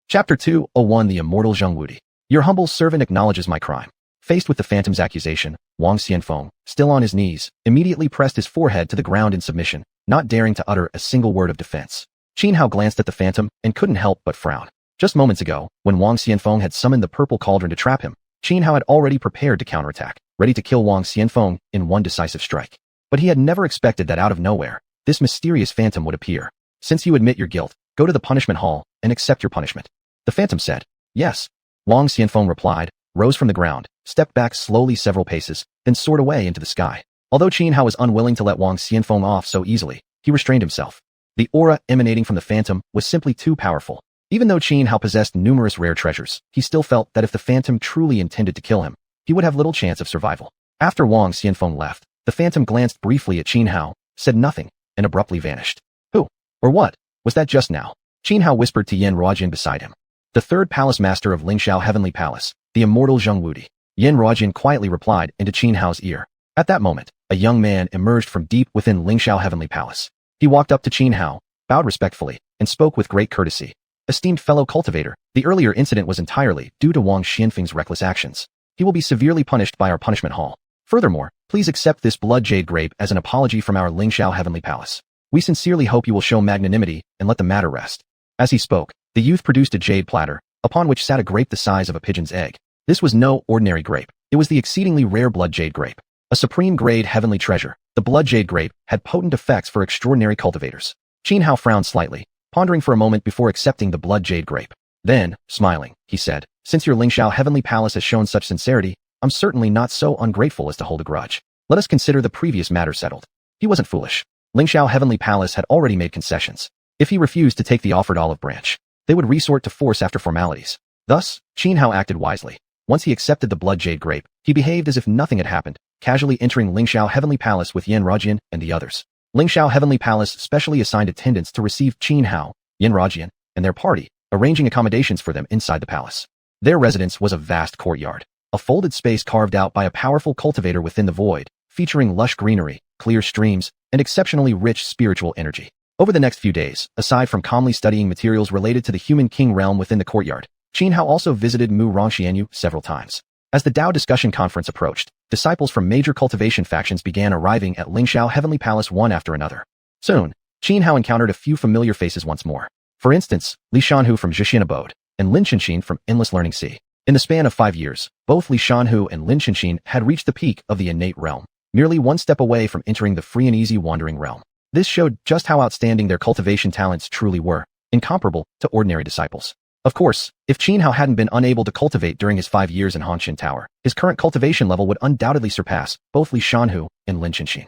Chapter 201 The Immortal Zhengwudi. Your humble servant acknowledges my crime. Faced with the phantom's accusation, Wang Xianfeng, still on his knees, immediately pressed his forehead to the ground in submission, not daring to utter a single word of defense. Xianhao glanced at the phantom and couldn't help but frown. Just moments ago, when Wang Xianfeng had summoned the purple cauldron to trap him, Xianhao had already prepared to counterattack, ready to kill Wang Xianfeng in one decisive strike. But he had never expected that out of nowhere, this mysterious phantom would appear. Since you admit your guilt, go to the punishment hall and accept your punishment. The phantom said. Yes. Wang Xianfeng replied, rose from the ground, stepped back slowly several paces, then soared away into the sky. Although Xianhao was unwilling to let Wang Xianfeng off so easily, he restrained himself. The aura emanating from the phantom was simply too powerful. Even though Xianhao possessed numerous rare treasures, he still felt that if the phantom truly intended to kill him, he would have little chance of survival. After Wang Xianfeng left, the phantom glanced briefly at Xianhao, said nothing, and abruptly vanished. Who? Or what? Was that just now? Xianhao whispered to Yan Ruojian beside him. The third palace master of Lingxiao Heavenly Palace, the immortal Zhengwudi. Yan Ruojian quietly replied into Xianhao's ear. At that moment, a young man emerged from deep within Lingxiao Heavenly Palace. He walked up to Xianhao, bowed respectfully, and spoke with great courtesy. Esteemed fellow cultivator, the earlier incident was entirely due to Wang Xianfeng's reckless actions. He will be severely punished by our punishment hall. Furthermore, please accept this blood jade grape as an apology from our Lingxiao Heavenly Palace. We sincerely hope you will show magnanimity and let the matter rest. As he spoke, the youth produced a jade platter, upon which sat a grape the size of a pigeon's egg. This was no ordinary grape. It was the exceedingly rare blood jade grape. A supreme grade heavenly treasure, the blood jade grape had potent effects for extraordinary cultivators. Xianhao frowned slightly, pondering for a moment before accepting the blood jade grape. Then, smiling, he said, since your Lingxiao Heavenly Palace has shown such sincerity, I'm certainly not so ungrateful as to hold a grudge. Let us consider the previous matter settled. He wasn't foolish. Lingxiao Heavenly Palace had already made concessions. If he refused to take the offered olive branch, they would resort to force after formalities. Thus, Xianhao acted wisely. Once he accepted the blood jade grape, he behaved as if nothing had happened, casually entering Lingxiao Heavenly Palace with Yan Ruojian and the others. Lingxiao Heavenly Palace specially assigned attendants to receive Xianhao, Yan Ruojian, and their party, arranging accommodations for them inside the palace. Their residence was a vast courtyard, a folded space carved out by a powerful cultivator within the void, featuring lush greenery, clear streams, and exceptionally rich spiritual energy. Over the next few days, aside from calmly studying materials related to the human king realm within the courtyard, Xianhao also visited Mu Rongxianyu several times. As the Dao Discussion Conference approached, disciples from major cultivation factions began arriving at Lingxiao Heavenly Palace one after another. Soon, Xianhao encountered a few familiar faces once more. For instance, Li Shanhu from Xiuxian Abode, and Lin Chenxin from Endless Learning Sea. In the span of 5 years, both Li Shanhu and Lin Chenxin had reached the peak of the innate realm, merely one step away from entering the free and easy wandering realm. This showed just how outstanding their cultivation talents truly were, incomparable to ordinary disciples. Of course, if Xianhao hadn't been unable to cultivate during his 5 years in Hongqian Tower, his current cultivation level would undoubtedly surpass both Li Shanhu and Lin Chenxin.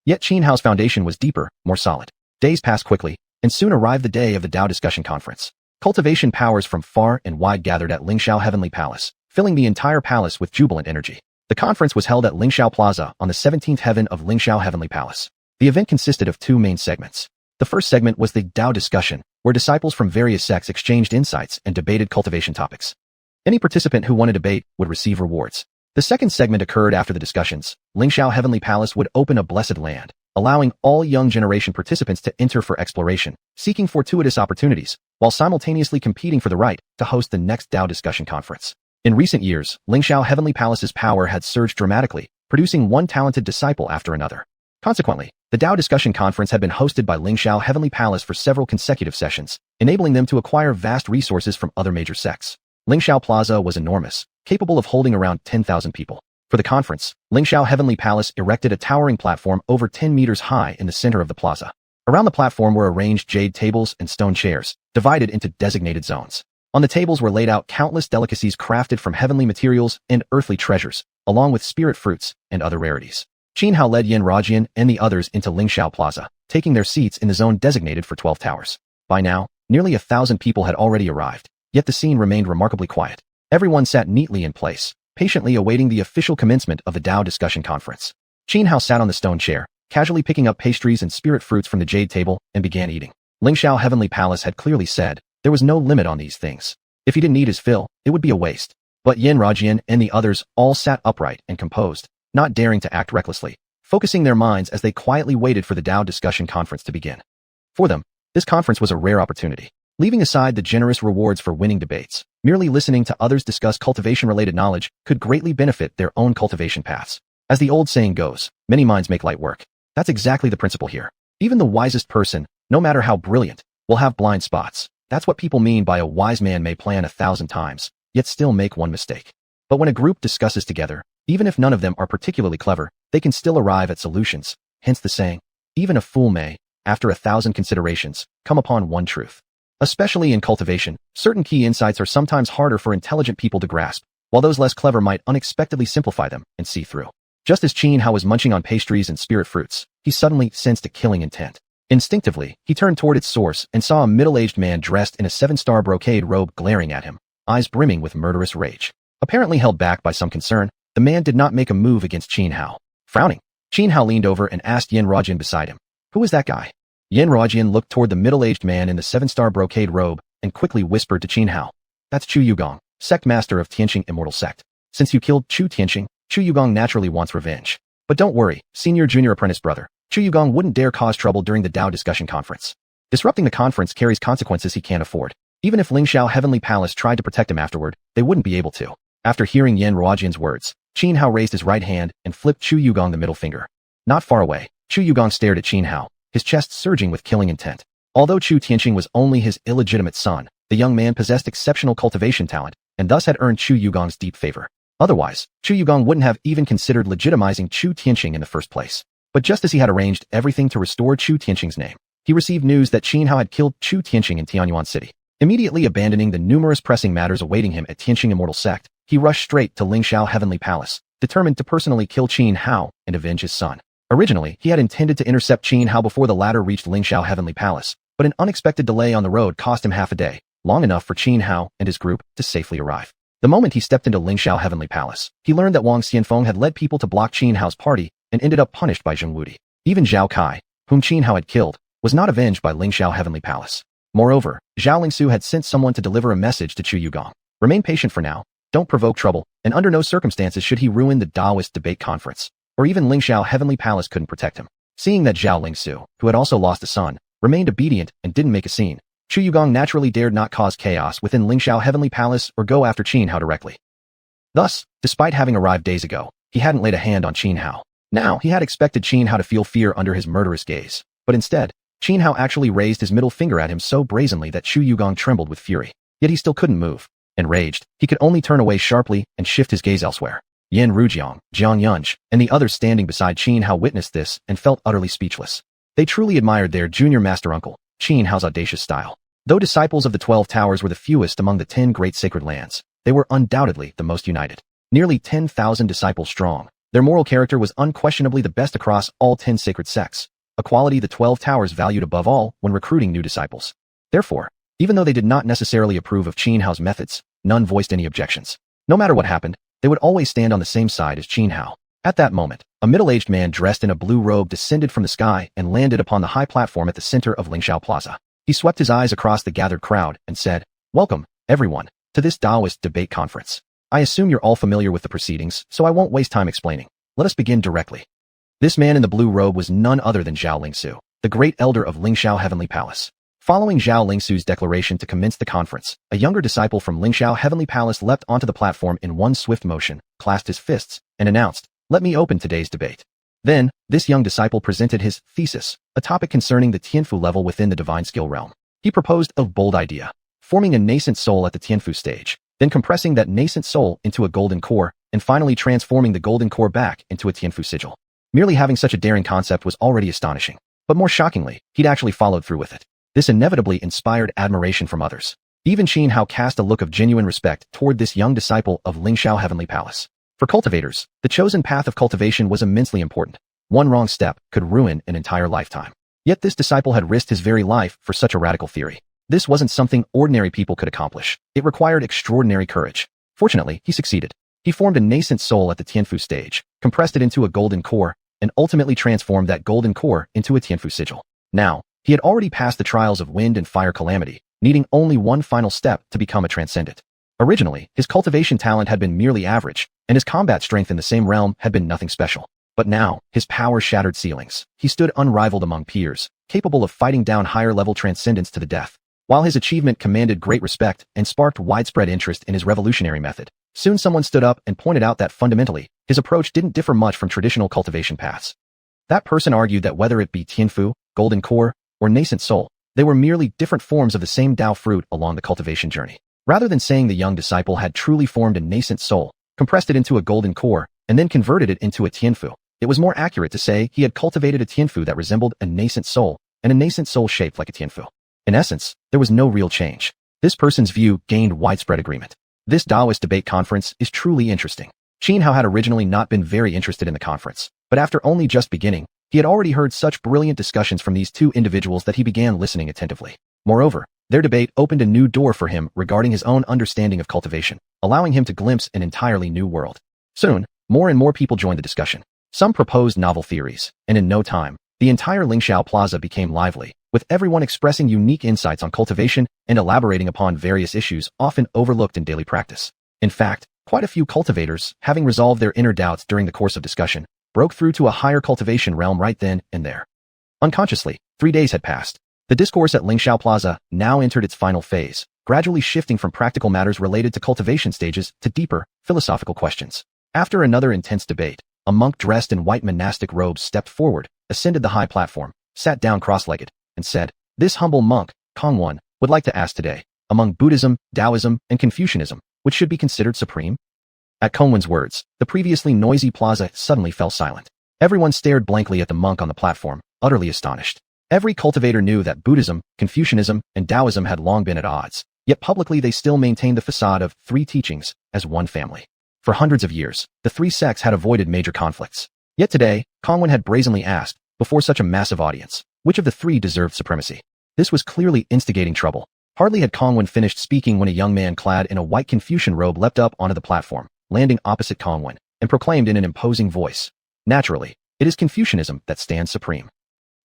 Yet Xianhao's foundation was deeper, more solid. Days passed quickly, and soon arrived the day of the Dao Discussion Conference. Cultivation powers from far and wide gathered at Lingxiao Heavenly Palace, filling the entire palace with jubilant energy. The conference was held at Lingxiao Plaza on the 17th heaven of Lingxiao Heavenly Palace. The event consisted of 2 main segments. The first segment was the Dao Discussion, where disciples from various sects exchanged insights and debated cultivation topics. Any participant who won a debate would receive rewards. The second segment occurred after the discussions. Lingxiao Heavenly Palace would open a blessed land, allowing all young generation participants to enter for exploration, seeking fortuitous opportunities, while simultaneously competing for the right to host the next Dao Discussion Conference. In recent years, Lingxiao Heavenly Palace's power had surged dramatically, producing one talented disciple after another. Consequently, the Dao Discussion Conference had been hosted by Lingxiao Heavenly Palace for several consecutive sessions, enabling them to acquire vast resources from other major sects. Lingxiao Plaza was enormous, capable of holding around 10,000 people. For the conference, Lingxiao Heavenly Palace erected a towering platform over 10 meters high in the center of the plaza. Around the platform were arranged jade tables and stone chairs, divided into designated zones. On the tables were laid out countless delicacies crafted from heavenly materials and earthly treasures, along with spirit fruits and other rarities. Xuanhuan led Yanrujian and the others into Lingxiao Plaza, taking their seats in the zone designated for 12 towers. By now, nearly 1,000 people had already arrived, yet the scene remained remarkably quiet. Everyone sat neatly in place, patiently awaiting the official commencement of the Dao discussion conference. Xuanhuan sat on the stone chair, casually picking up pastries and spirit fruits from the jade table, and began eating. Lingxiao Heavenly Palace had clearly said there was no limit on these things. If he didn't eat his fill, it would be a waste. But Yanrujian and the others all sat upright and composed, not daring to act recklessly, focusing their minds as they quietly waited for the Dao discussion conference to begin. For them, this conference was a rare opportunity. Leaving aside the generous rewards for winning debates, merely listening to others discuss cultivation-related knowledge could greatly benefit their own cultivation paths. As the old saying goes, many minds make light work. That's exactly the principle here. Even the wisest person, no matter how brilliant, will have blind spots. That's what people mean by a wise man may plan 1,000 times, yet still make one mistake. But when a group discusses together, even if none of them are particularly clever, they can still arrive at solutions. Hence the saying, even a fool may, after 1,000 considerations, come upon one truth. Especially in cultivation, certain key insights are sometimes harder for intelligent people to grasp, while those less clever might unexpectedly simplify them and see through. Just as Xuanhuan was munching on pastries and spirit fruits, he suddenly sensed a killing intent. Instinctively, he turned toward its source and saw a middle-aged man dressed in a 7-star brocade robe glaring at him, eyes brimming with murderous rage. Apparently held back by some concern, the man did not make a move against Xuanhuan. Frowning, Xuanhuan leaned over and asked Yanrujian beside him, "Who is that guy?" Yanrujian looked toward the middle-aged man in the 7-star brocade robe and quickly whispered to Xuanhuan, "That's Xiuyugong, sect master of Tianqing Immortal Sect. Since you killed Tianqing, Xiuyugong naturally wants revenge. But don't worry, senior junior apprentice brother, Xiuyugong wouldn't dare cause trouble during the Dao discussion conference. Disrupting the conference carries consequences he can't afford. Even if Lingxiao Heavenly Palace tried to protect him afterward, they wouldn't be able to." After hearing Yanrujian's words, Xuanhuan raised his right hand and flipped Xiuyugong the middle finger. Not far away, Xiuyugong stared at Xuanhuan, his chest surging with killing intent. Although Tianqing was only his illegitimate son, the young man possessed exceptional cultivation talent, and thus had earned Xiuyugong's deep favor. Otherwise, Xiuyugong wouldn't have even considered legitimizing Tianqing in the first place. But just as he had arranged everything to restore Tianqing's name, he received news that Xuanhuan had killed Tianqing in Xuanhuan City. Immediately abandoning the numerous pressing matters awaiting him at Tianqing Immortal Sect, he rushed straight to Lingxiao Heavenly Palace, determined to personally kill Xuanhuan and avenge his son. Originally, he had intended to intercept Xuanhuan before the latter reached Lingxiao Heavenly Palace, but an unexpected delay on the road cost him half a day, long enough for Xuanhuan and his group to safely arrive. The moment he stepped into Lingxiao Heavenly Palace, he learned that Wang Xianfeng had led people to block Xuanhuan's party and ended up punished by Zheng Wudi. Even Zhao Kai, whom Xuanhuan had killed, was not avenged by Lingxiao Heavenly Palace. Moreover, Zhao Lingsu had sent someone to deliver a message to Xiuyugong. Remain patient for now, don't provoke trouble, and under no circumstances should he ruin the Daoist debate conference. Or even Lingxiao Heavenly Palace couldn't protect him. Seeing that Zhao Lingsu, who had also lost a son, remained obedient and didn't make a scene, Xiuyugong naturally dared not cause chaos within Lingxiao Heavenly Palace or go after Xuanhuan directly. Thus, despite having arrived days ago, he hadn't laid a hand on Xuanhuan. Now, he had expected Xuanhuan to feel fear under his murderous gaze, but instead, Xuanhuan actually raised his middle finger at him so brazenly that Xiuyugong trembled with fury. Yet he still couldn't move. Enraged, he could only turn away sharply and shift his gaze elsewhere. Yanrujian, Jiang Yunj, and the others standing beside Xuanhuan witnessed this and felt utterly speechless. They truly admired their junior master uncle, Xuanhuan's audacious style. Though disciples of the 12 Towers were the fewest among the 10 great sacred lands, they were undoubtedly the most united. Nearly 10,000 disciples strong, their moral character was unquestionably the best across all 10 sacred sects, a quality the 12 Towers valued above all when recruiting new disciples. Therefore, even though they did not necessarily approve of Xuanhuan's methods, none voiced any objections. No matter what happened, they would always stand on the same side as Xuanhuan. At that moment, a middle-aged man dressed in a blue robe descended from the sky and landed upon the high platform at the center of Lingxiao Plaza. He swept his eyes across the gathered crowd and said, "Welcome, everyone, to this Daoist debate conference. I assume you're all familiar with the proceedings, so I won't waste time explaining. Let us begin directly." This man in the blue robe was none other than Zhao Lingsu, the great elder of Lingxiao Heavenly Palace. Following Zhao Lingsu's declaration to commence the conference, a younger disciple from Lingxiao Heavenly Palace leapt onto the platform in one swift motion, clasped his fists, and announced, "Let me open today's debate." Then, this young disciple presented his thesis, a topic concerning the Tianfu level within the divine skill realm. He proposed a bold idea, forming a nascent soul at the Tianfu stage, then compressing that nascent soul into a golden core, and finally transforming the golden core back into a Tianfu sigil. Merely having such a daring concept was already astonishing, but more shockingly, he'd actually followed through with it. This inevitably inspired admiration from others. Even Xianhao cast a look of genuine respect toward this young disciple of Lingxiao Heavenly Palace. For cultivators, the chosen path of cultivation was immensely important. One wrong step could ruin an entire lifetime. Yet this disciple had risked his very life for such a radical theory. This wasn't something ordinary people could accomplish. It required extraordinary courage. Fortunately, he succeeded. He formed a nascent soul at the Tianfu stage, compressed it into a golden core, and ultimately transformed that golden core into a Tianfu sigil. Now, he had already passed the trials of wind and fire calamity, needing only one final step to become a transcendent. Originally, his cultivation talent had been merely average, and his combat strength in the same realm had been nothing special. But now, his power shattered ceilings. He stood unrivaled among peers, capable of fighting down higher-level transcendents to the death. While his achievement commanded great respect and sparked widespread interest in his revolutionary method, soon someone stood up and pointed out that fundamentally, his approach didn't differ much from traditional cultivation paths. That person argued that whether it be Tianfu, golden core, or nascent soul, they were merely different forms of the same Tao fruit along the cultivation journey. Rather than saying the young disciple had truly formed a nascent soul, compressed it into a golden core, and then converted it into a Tianfu, it was more accurate to say he had cultivated a Tianfu that resembled a nascent soul, and a nascent soul shaped like a Tianfu. In essence, there was no real change. This person's view gained widespread agreement. This Taoist debate conference is truly interesting. Xianhao had originally not been very interested in the conference, but after only just beginning, he had already heard such brilliant discussions from these two individuals that he began listening attentively. Moreover, their debate opened a new door for him regarding his own understanding of cultivation, allowing him to glimpse an entirely new world. Soon, more and more people joined the discussion. Some proposed novel theories, and in no time, the entire Lingxiao Plaza became lively, with everyone expressing unique insights on cultivation and elaborating upon various issues often overlooked in daily practice. In fact, quite a few cultivators, having resolved their inner doubts during the course of discussion, broke through to a higher cultivation realm right then and there. Unconsciously, 3 days had passed. The discourse at Lingxiao Plaza now entered its final phase, gradually shifting from practical matters related to cultivation stages to deeper, philosophical questions. After another intense debate, a monk dressed in white monastic robes stepped forward, ascended the high platform, sat down cross-legged, and said, "This humble monk, Xuanhuan, would like to ask today, among Buddhism, Taoism, and Confucianism, which should be considered supreme?" At Xuanhuan's words, the previously noisy plaza suddenly fell silent. Everyone stared blankly at the monk on the platform, utterly astonished. Every cultivator knew that Buddhism, Confucianism, and Taoism had long been at odds, yet publicly they still maintained the facade of three teachings as one family. For hundreds of years, the three sects had avoided major conflicts. Yet today, Xuanhuan had brazenly asked, before such a massive audience, which of the three deserved supremacy. This was clearly instigating trouble. Hardly had Xuanhuan finished speaking when a young man clad in a white Confucian robe leapt up onto the platform, landing opposite Xuanhuan, and proclaimed in an imposing voice, "Naturally, it is Confucianism that stands supreme."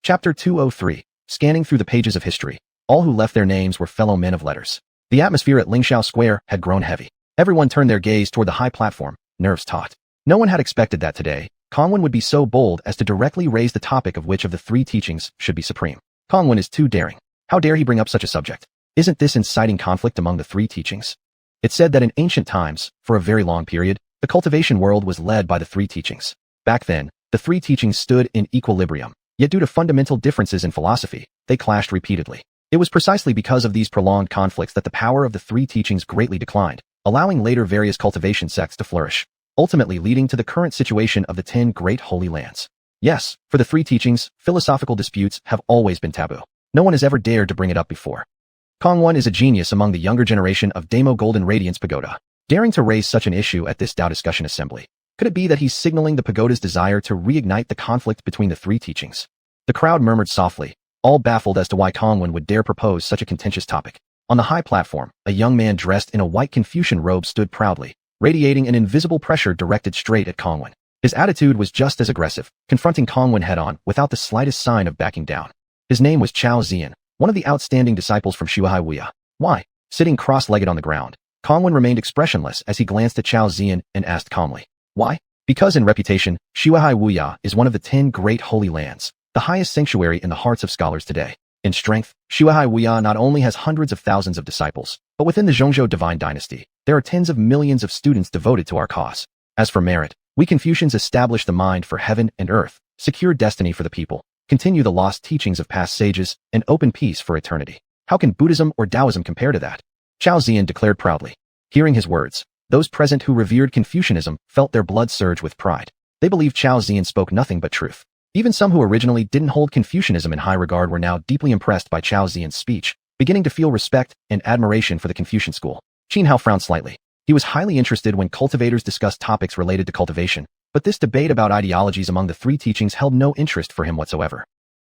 Chapter 203, Scanning through the pages of history. All who left their names were fellow men of letters. The atmosphere at Lingxiao Square had grown heavy. Everyone turned their gaze toward the high platform, nerves taut. No one had expected that today, Xuanhuan would be so bold as to directly raise the topic of which of the three teachings should be supreme. Xuanhuan is too daring. How dare he bring up such a subject? Isn't this inciting conflict among the three teachings? It's said that in ancient times, for a very long period, the cultivation world was led by the three teachings. Back then, the three teachings stood in equilibrium, yet due to fundamental differences in philosophy, they clashed repeatedly. It was precisely because of these prolonged conflicts that the power of the three teachings greatly declined, allowing later various cultivation sects to flourish, ultimately leading to the current situation of the 10 great holy lands. Yes, for the three teachings, philosophical disputes have always been taboo. No one has ever dared to bring it up before. Xuanhuan is a genius among the younger generation of Damo Golden Radiance Pagoda, daring to raise such an issue at this Tao discussion assembly. Could it be that he's signaling the pagoda's desire to reignite the conflict between the three teachings? The crowd murmured softly, all baffled as to why Xuanhuan would dare propose such a contentious topic. On the high platform, a young man dressed in a white Confucian robe stood proudly, radiating an invisible pressure directed straight at Xuanhuan. His attitude was just as aggressive, confronting Xuanhuan head-on without the slightest sign of backing down. His name was xiuxian, one of the outstanding disciples from xiuxian. Why? Sitting cross-legged on the ground, Xuanhuan remained expressionless as he glanced at xiuxian and asked calmly, "Why?" Because in reputation, xiuxian is one of the 10 great holy lands, the highest sanctuary in the hearts of scholars today. In strength, xiuxian not only has hundreds of thousands of disciples, but within the Zhongzhou divine dynasty, there are tens of millions of students devoted to our cause. As for merit, we Confucians establish the mind for heaven and earth, secure destiny for the people, continue the lost teachings of past sages, and open peace for eternity. How can Buddhism or Taoism compare to that? Xiuxian declared proudly. Hearing his words, those present who revered Confucianism felt their blood surge with pride. They believed Xiuxian spoke nothing but truth. Even some who originally didn't hold Confucianism in high regard were now deeply impressed by Xiuxian's speech, beginning to feel respect and admiration for the Confucian school. Xianhao frowned slightly. He was highly interested when cultivators discussed topics related to cultivation, but this debate about ideologies among the three teachings held no interest for him whatsoever.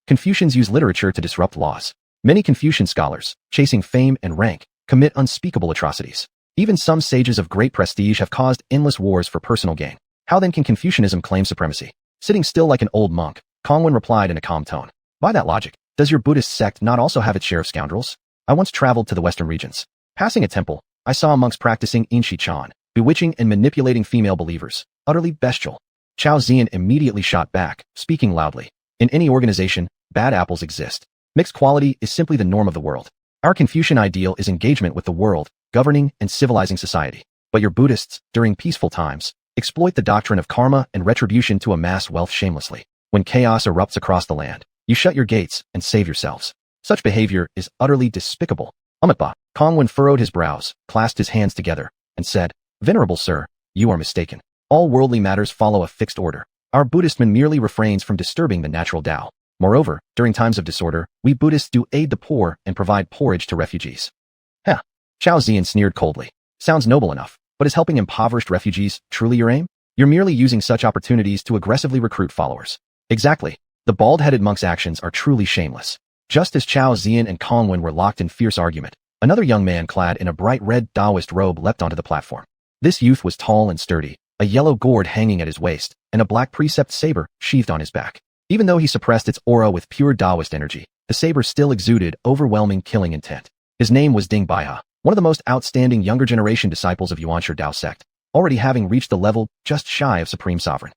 Confucians use literature to disrupt laws. Many Confucian scholars, chasing fame and rank, commit unspeakable atrocities. Even some sages of great prestige have caused endless wars for personal gain. How then can Confucianism claim supremacy? Sitting still like an old monk, Xuanhuan replied in a calm tone. By that logic, does your Buddhist sect not also have its share of scoundrels? I once traveled to the western regions. Passing a temple, I saw monks practicing xiuxian, bewitching and manipulating female believers. Utterly bestial. Xiuxian immediately shot back, speaking loudly. In any organization, bad apples exist. Mixed quality is simply the norm of the world. Our Confucian ideal is engagement with the world, governing and civilizing society. But your Buddhists, during peaceful times, exploit the doctrine of karma and retribution to amass wealth shamelessly. When chaos erupts across the land, you shut your gates and save yourselves. Such behavior is utterly despicable. Amitba, Xuanhuan furrowed his brows, clasped his hands together, and said, Venerable sir, you are mistaken. All worldly matters follow a fixed order. Our Buddhism merely refrains from disturbing the natural Tao. Moreover, during times of disorder, we Buddhists do aid the poor and provide porridge to refugees. Heh. Xiaoxian sneered coldly. Sounds noble enough, but is helping impoverished refugees truly your aim? You're merely using such opportunities to aggressively recruit followers. Exactly. The bald-headed monk's actions are truly shameless. Just as Xiaoxian and Xuanhuan were locked in fierce argument, another young man clad in a bright red Taoist robe leapt onto the platform. This youth was tall and sturdy, a yellow gourd hanging at his waist, and a black precept saber sheathed on his back. Even though he suppressed its aura with pure Taoist energy, the saber still exuded overwhelming killing intent. His name was Ding Baihe, one of the most outstanding younger generation disciples of Yuanshi Dao sect, already having reached the level just shy of Supreme Sovereign.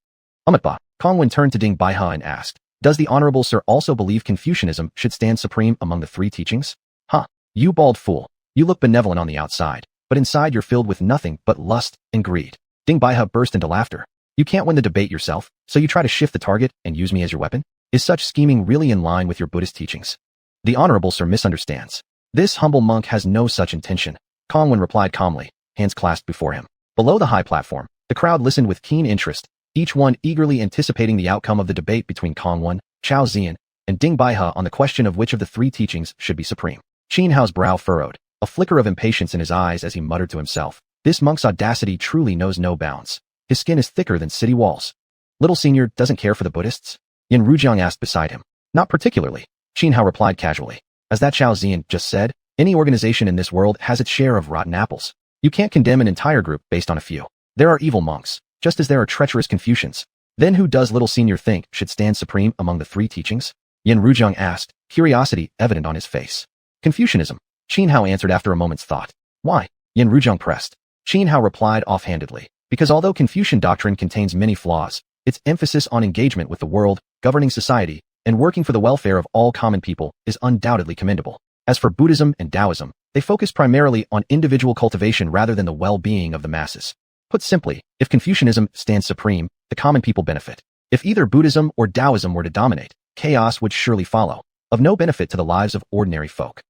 Amitba, Xuanhuan turned to Ding Baihe and asked, Does the Honorable Sir also believe Confucianism should stand supreme among the three teachings? Huh, you bald fool. You look benevolent on the outside, but inside you're filled with nothing but lust and greed. Ding Baihe burst into laughter. You can't win the debate yourself, so you try to shift the target and use me as your weapon? Is such scheming really in line with your Buddhist teachings? The Honorable Sir misunderstands. This humble monk has no such intention. Xuanhuan replied calmly, hands clasped before him. Below the high platform, the crowd listened with keen interest, each one eagerly anticipating the outcome of the debate between Xuanhuan, Xiaoxian, and Ding Baihe on the question of which of the three teachings should be supreme. Xianhao's brow furrowed, a flicker of impatience in his eyes as he muttered to himself. This monk's audacity truly knows no bounds. His skin is thicker than city walls. Little Senior doesn't care for the Buddhists? Yin Rujiang asked beside him. Not particularly. Xianhao replied casually. As that Xiaoxian just said, any organization in this world has its share of rotten apples. You can't condemn an entire group based on a few. There are evil monks, just as there are treacherous Confucians. Then who does Little Senior think should stand supreme among the three teachings? Yin Rujiang asked, curiosity evident on his face. Confucianism. Xianhao answered after a moment's thought. Why? Yin Rujiang pressed. Xianhao replied offhandedly. Because although Confucian doctrine contains many flaws, its emphasis on engagement with the world, governing society, and working for the welfare of all common people is undoubtedly commendable. As for Buddhism and Taoism, they focus primarily on individual cultivation rather than the well-being of the masses. Put simply, if Confucianism stands supreme, the common people benefit. If either Buddhism or Taoism were to dominate, chaos would surely follow, of no benefit to the lives of ordinary folk.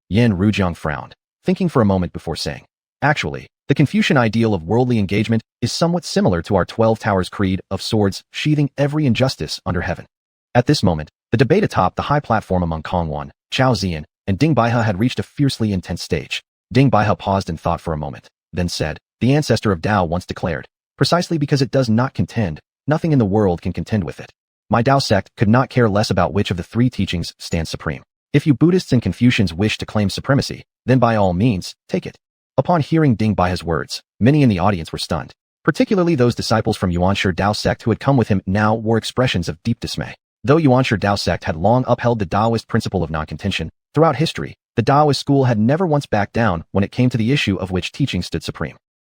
Yin Rujiang frowned, thinking for a moment before saying, Actually, the Confucian ideal of worldly engagement is somewhat similar to our 12 Towers creed of swords sheathing every injustice under heaven. At this moment, the debate atop the high platform among Xuanhuan, Xiaoxian, and Ding Baihe had reached a fiercely intense stage. Ding Baihe paused in thought for a moment, then said, The ancestor of Tao once declared, precisely because it does not contend, nothing in the world can contend with it. My Tao sect could not care less about which of the three teachings stands supreme. If you Buddhists and Confucians wish to claim supremacy, then by all means, take it. Upon hearing Ding Baihe's words, many in the audience were stunned. Particularly those disciples from Yuanshi Dao sect who had come with him now wore expressions of deep dismay. Though Yuanshi Dao sect had long upheld the Taoist principle of non-contention, throughout history, the Taoist school had never once backed down when it came to the issue of which teaching stood supreme.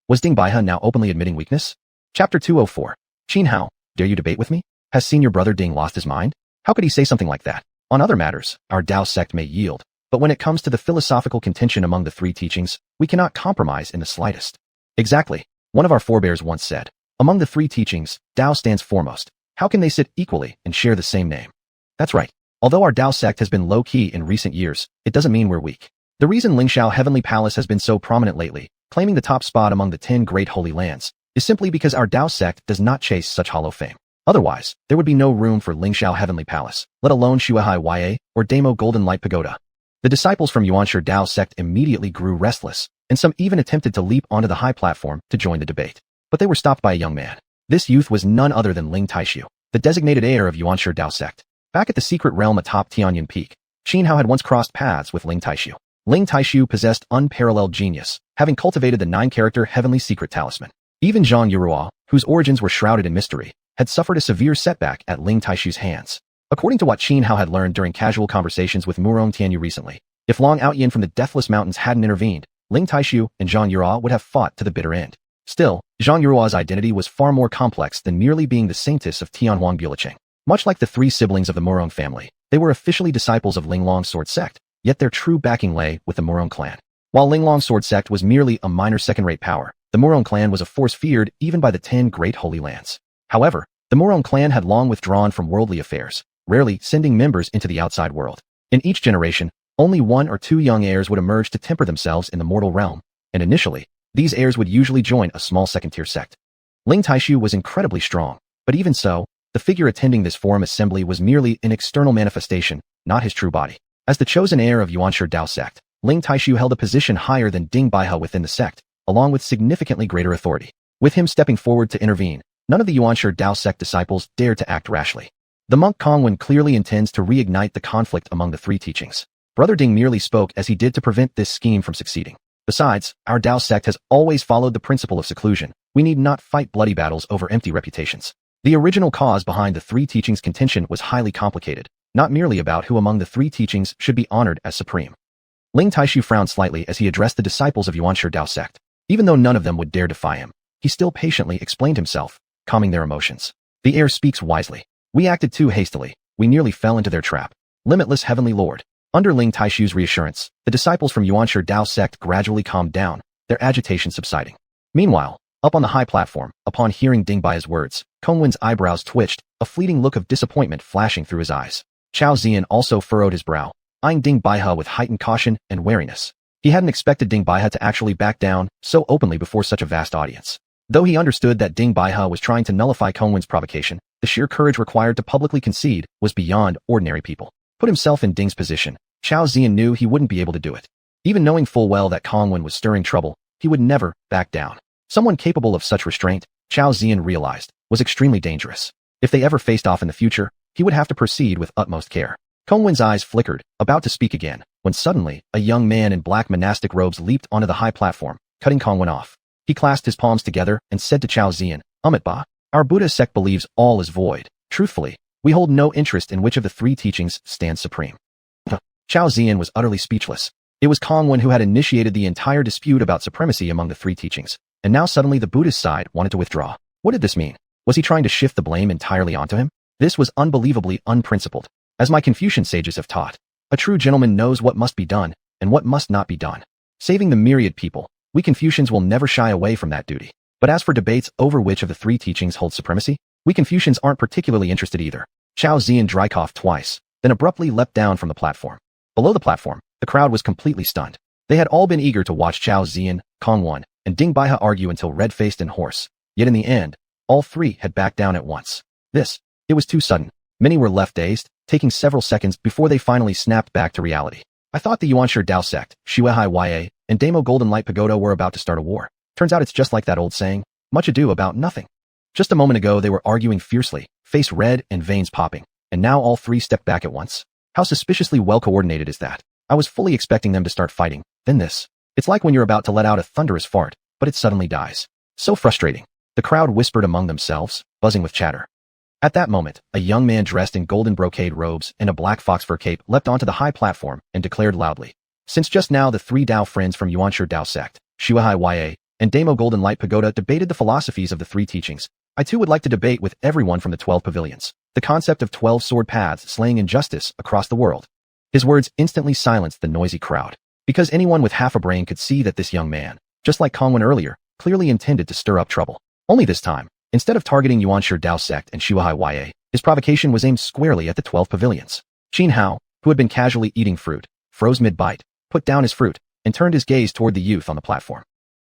Was Ding Baihe now openly admitting weakness? Chapter 204. Xianhao, dare you debate with me? Has senior brother Ding lost his mind? How could he say something like that? On other matters, our Tao sect may yield, but when it comes to the philosophical contention among the three teachings, we cannot compromise in the slightest. Exactly. One of our forebears once said, among the three teachings, Tao stands foremost. How can they sit equally and share the same name? That's right. Although our Tao sect has been low-key in recent years, it doesn't mean we're weak. The reason Lingxiao Heavenly Palace has been so prominent lately, claiming the top spot among the 10 great holy lands, is simply because our Tao sect does not chase such hollow fame. Otherwise, there would be no room for Lingxiao Heavenly Palace, let alone Shuihai Ya or Damo Golden Light Pagoda. The disciples from Yuanshi Dao sect immediately grew restless, and some even attempted to leap onto the high platform to join the debate. But they were stopped by a young man. This youth was none other than Ling Taishu, the designated heir of Yuanshi Dao sect. Back at the secret realm atop Tianyan Peak, Xianhao had once crossed paths with Ling Taishu. Ling Taishu possessed unparalleled genius, having cultivated the 9-character heavenly secret talisman. Even Xuanhuan, whose origins were shrouded in mystery, had suffered a severe setback at Ling Taishu's hands. According to what Xianhao had learned during casual conversations with Murong Tianyu recently, if Long Outyin from the Deathless Mountains hadn't intervened, Ling Taishu and Xuanhuan would have fought to the bitter end. Still, Xuanhuan's identity was far more complex than merely being the saintess of Tianhuan Bulacheng. Much like the 3 siblings of the Murong family, they were officially disciples of Linglong's sword sect, yet their true backing lay with the Murong clan. While Linglong's sword sect was merely a minor second-rate power, the Murong clan was a force feared even by the 10 great holy lands. However, the Murong clan had long withdrawn from worldly affairs, rarely sending members into the outside world. In each generation, only 1 or 2 young heirs would emerge to temper themselves in the mortal realm, and initially, these heirs would usually join a small second-tier sect. Ling Taishu was incredibly strong, but even so, the figure attending this forum assembly was merely an external manifestation, not his true body. As the chosen heir of Yuanshi Dao sect, Ling Taishu held a position higher than Ding Baihe within the sect, along with significantly greater authority. With him stepping forward to intervene, none of the Yuanshi Dao sect disciples dared to act rashly. The monk Xuanhuan clearly intends to reignite the conflict among the 3 teachings. Brother Ding merely spoke as he did to prevent this scheme from succeeding. Besides, our Dao sect has always followed the principle of seclusion. We need not fight bloody battles over empty reputations. The original cause behind the 3 teachings' contention was highly complicated, not merely about who among the 3 teachings should be honored as supreme. Ling Taishu frowned slightly as he addressed the disciples of Yuanshi Dao sect. Even though none of them would dare defy him, he still patiently explained himself, calming their emotions. The heir speaks wisely. We acted too hastily. We nearly fell into their trap. Limitless Heavenly Lord. Under Ling Taishu's reassurance, the disciples from Yuanshi Dao sect gradually calmed down, their agitation subsiding. Meanwhile, up on the high platform, upon hearing Ding Baihe's words, Xuanhuan's eyebrows twitched, a fleeting look of disappointment flashing through his eyes. Xiuxian also furrowed his brow, eyeing Ding Baihe with heightened caution and wariness. He hadn't expected Ding Baihe to actually back down so openly before such a vast audience. Though he understood that Ding Baihe was trying to nullify Xuanhuan's provocation, the sheer courage required to publicly concede was beyond ordinary people. Put himself in Ding's position, Xiuxian knew he wouldn't be able to do it. Even knowing full well that Xuanhuan was stirring trouble, he would never back down. Someone capable of such restraint, Xiuxian realized, was extremely dangerous. If they ever faced off in the future, he would have to proceed with utmost care. Xuanhuan's eyes flickered, about to speak again, when suddenly, a young man in black monastic robes leaped onto the high platform, cutting Xuanhuan off. He clasped his palms together and said to Xiuxian, Ba, our Buddha sect believes all is void. Truthfully, we hold no interest in which of the 3 teachings stands supreme. Xiuxian was utterly speechless. It was Xuanhuan who had initiated the entire dispute about supremacy among the 3 teachings, and now suddenly the Buddhist side wanted to withdraw. What did this mean? Was he trying to shift the blame entirely onto him? This was unbelievably unprincipled. As my Confucian sages have taught, a true gentleman knows what must be done and what must not be done. Saving the myriad people, we Confucians will never shy away from that duty. But as for debates over which of the 3 teachings holds supremacy, we Confucians aren't particularly interested either. Xiuxian dry coughed twice, then abruptly leapt down from the platform. Below the platform, the crowd was completely stunned. They had all been eager to watch Xiuxian, Xuanhuan, and Ding Baihe argue until red-faced and hoarse. Yet in the end, all 3 had backed down at once. It was too sudden. Many were left dazed, taking several seconds before they finally snapped back to reality. I thought the Yuanshi Dao sect, xiuxian, and Damo Golden Light Pagoda were about to start a war. Turns out it's just like that old saying, much ado about nothing. Just a moment ago they were arguing fiercely, face red and veins popping, and now all 3 stepped back at once. How suspiciously well coordinated is that? I was fully expecting them to start fighting, then this. It's like when you're about to let out a thunderous fart, but it suddenly dies. So frustrating. The crowd whispered among themselves, buzzing with chatter. At that moment, a young man dressed in golden brocade robes and a black fox fur cape leapt onto the high platform and declared loudly. Since just now the 3 Dao friends from Yuanshi Dao sect, xiuxian, and Damo Golden Light Pagoda debated the philosophies of the 3 teachings, I too would like to debate with everyone from the 12 pavilions. The concept of 12 sword paths slaying injustice across the world. His words instantly silenced the noisy crowd, because anyone with half a brain could see that this young man, just like Xuanhuan earlier, clearly intended to stir up trouble. Only this time, instead of targeting Yuanshi Dao sect and xiuxian, his provocation was aimed squarely at the 12 pavilions. Xianhao, who had been casually eating fruit, froze mid-bite, put down his fruit, and turned his gaze toward the youth on the platform.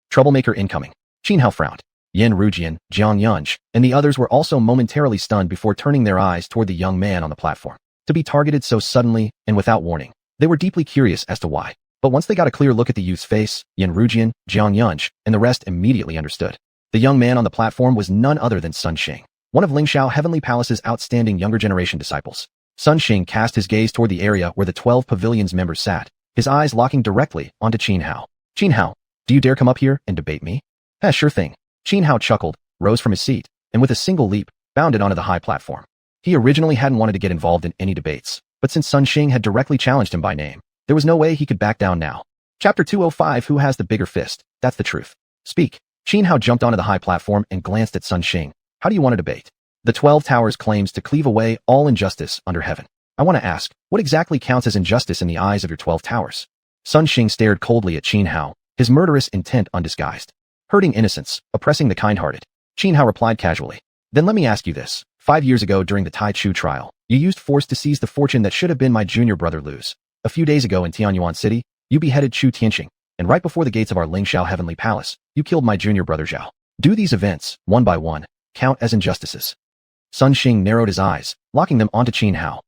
Troublemaker incoming. Xianhao frowned. Yan Rujian, Jiang Yunj, and the others were also momentarily stunned before turning their eyes toward the young man on the platform. To be targeted so suddenly and without warning, They were deeply curious as to why. But once they got a clear look at the youth's face, Yanrujian, Jiangyunj, and the rest immediately understood. The young man on the platform was none other than Sun Xing, one of Lingxiao Heavenly Palace's outstanding younger generation disciples. Sun Xing cast his gaze toward the area where the 12 pavilion's members sat, his eyes locking directly onto Qin Hao. Qin Hao, do you dare come up here and debate me? Sure thing. Qin Hao chuckled, rose from his seat, and with a single leap, bounded onto the high platform. He originally hadn't wanted to get involved in any debates, but since Sun Xing had directly challenged him by name, there was no way he could back down now. Chapter 205 Who has the bigger fist? That's the truth. Speak. Qin Hao jumped onto the high platform and glanced at Sun Xing. How do you want to debate? The 12 Towers claims to cleave away all injustice under heaven. I want to ask, what exactly counts as injustice in the eyes of your 12 Towers? Sun Xing stared coldly at Qin Hao, his murderous intent undisguised. Hurting innocents, oppressing the kind-hearted. Qin Hao replied casually. Then let me ask you this. 5 years ago during the Tai Chu trial, you used force to seize the fortune that should have been my junior brother Lu's. A few days ago in Xuanhuan City, you beheaded Chu Tianxing, and right before the gates of our Lingxiao Heavenly Palace, you killed my junior brother Zhao. Do these events, one by one, count as injustices? Sun Xing narrowed his eyes, locking them onto Qin Hao.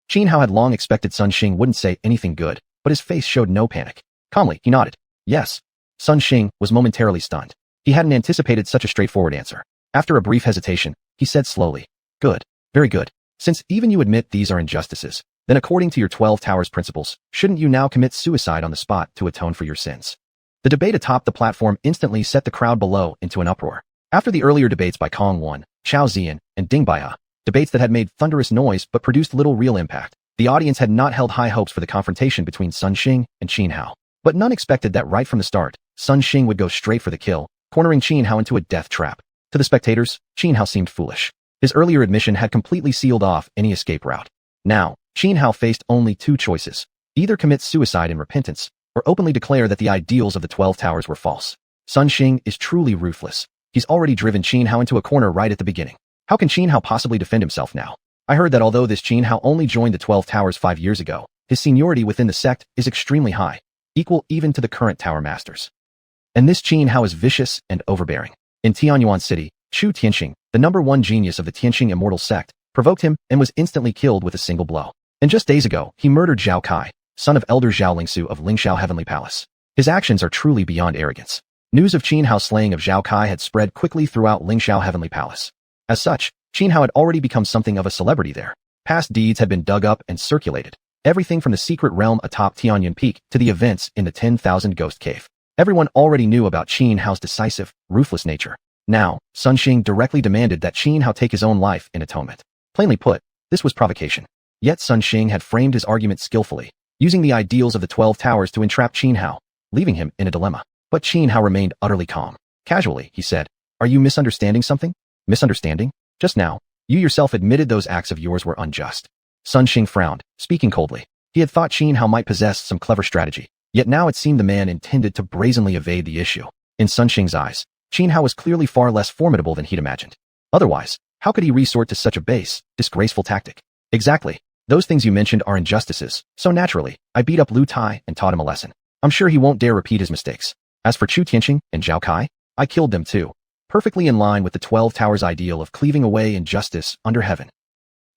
Qin Hao had long expected Sun Xing wouldn't say anything good, but his face showed no panic. Calmly, he nodded. Yes. Sun Xing was momentarily stunned. He hadn't anticipated such a straightforward answer. After a brief hesitation, he said slowly, Good. Very good. Since even you admit these are injustices, then according to your 12 Towers principles, shouldn't you now commit suicide on the spot to atone for your sins? The debate atop the platform instantly set the crowd below into an uproar. After the earlier debates by Xuanhuan, Xiuxian, and Dingbaya, debates that had made thunderous noise but produced little real impact, the audience had not held high hopes for the confrontation between Sun Xing and Qin Hao. But none expected that right from the start, Sun Xing would go straight for the kill, cornering Qin Hao into a death trap. To the spectators, Qin Hao seemed foolish. His earlier admission had completely sealed off any escape route. Now, Qin Hao faced only two choices. Either commit suicide in repentance, or openly declare that the ideals of the 12 Towers were false. Sun Xing is truly ruthless. He's already driven Qin Hao into a corner right at the beginning. How can Qin Hao possibly defend himself now? I heard that although this Qin Hao only joined the 12 Towers 5 years ago, his seniority within the sect is extremely high, equal even to the current Tower Masters. And this Qin Hao is vicious and overbearing. In Tianyuan City, Chu Tianxing, the #1 genius of the Tianxing immortal sect, provoked him and was instantly killed with a single blow. And just days ago, he murdered Zhao Kai, son of Elder Zhao Lingsu of Lingxiao Heavenly Palace. His actions are truly beyond arrogance. News of Qin Hao's slaying of Zhao Kai had spread quickly throughout Lingxiao Heavenly Palace. As such, Qin Hao had already become something of a celebrity there. Past deeds had been dug up and circulated. Everything from the secret realm atop Tianyan Peak to the events in the 10,000 Ghost Cave. Everyone already knew about Qin Hao's decisive, ruthless nature. Now, Sun Xing directly demanded that Qin Hao take his own life in atonement. Plainly put, this was provocation. Yet Sun Xing had framed his argument skillfully, using the ideals of the 12 Towers to entrap Qin Hao, leaving him in a dilemma. But Qin Hao remained utterly calm. Casually, he said, Are you misunderstanding something? Misunderstanding? Just now, you yourself admitted those acts of yours were unjust. Sun Xing frowned, speaking coldly. He had thought Qin Hao might possess some clever strategy, yet now it seemed the man intended to brazenly evade the issue. In Sun Xing's eyes, Qin Hao was clearly far less formidable than he'd imagined. Otherwise, how could he resort to such a base, disgraceful tactic? Exactly. Those things you mentioned are injustices, so naturally, I beat up Lu Tai and taught him a lesson. I'm sure he won't dare repeat his mistakes. As for Chu Tianxing and Zhao Kai, I killed them too. Perfectly in line with the 12 Towers ideal of cleaving away injustice under heaven.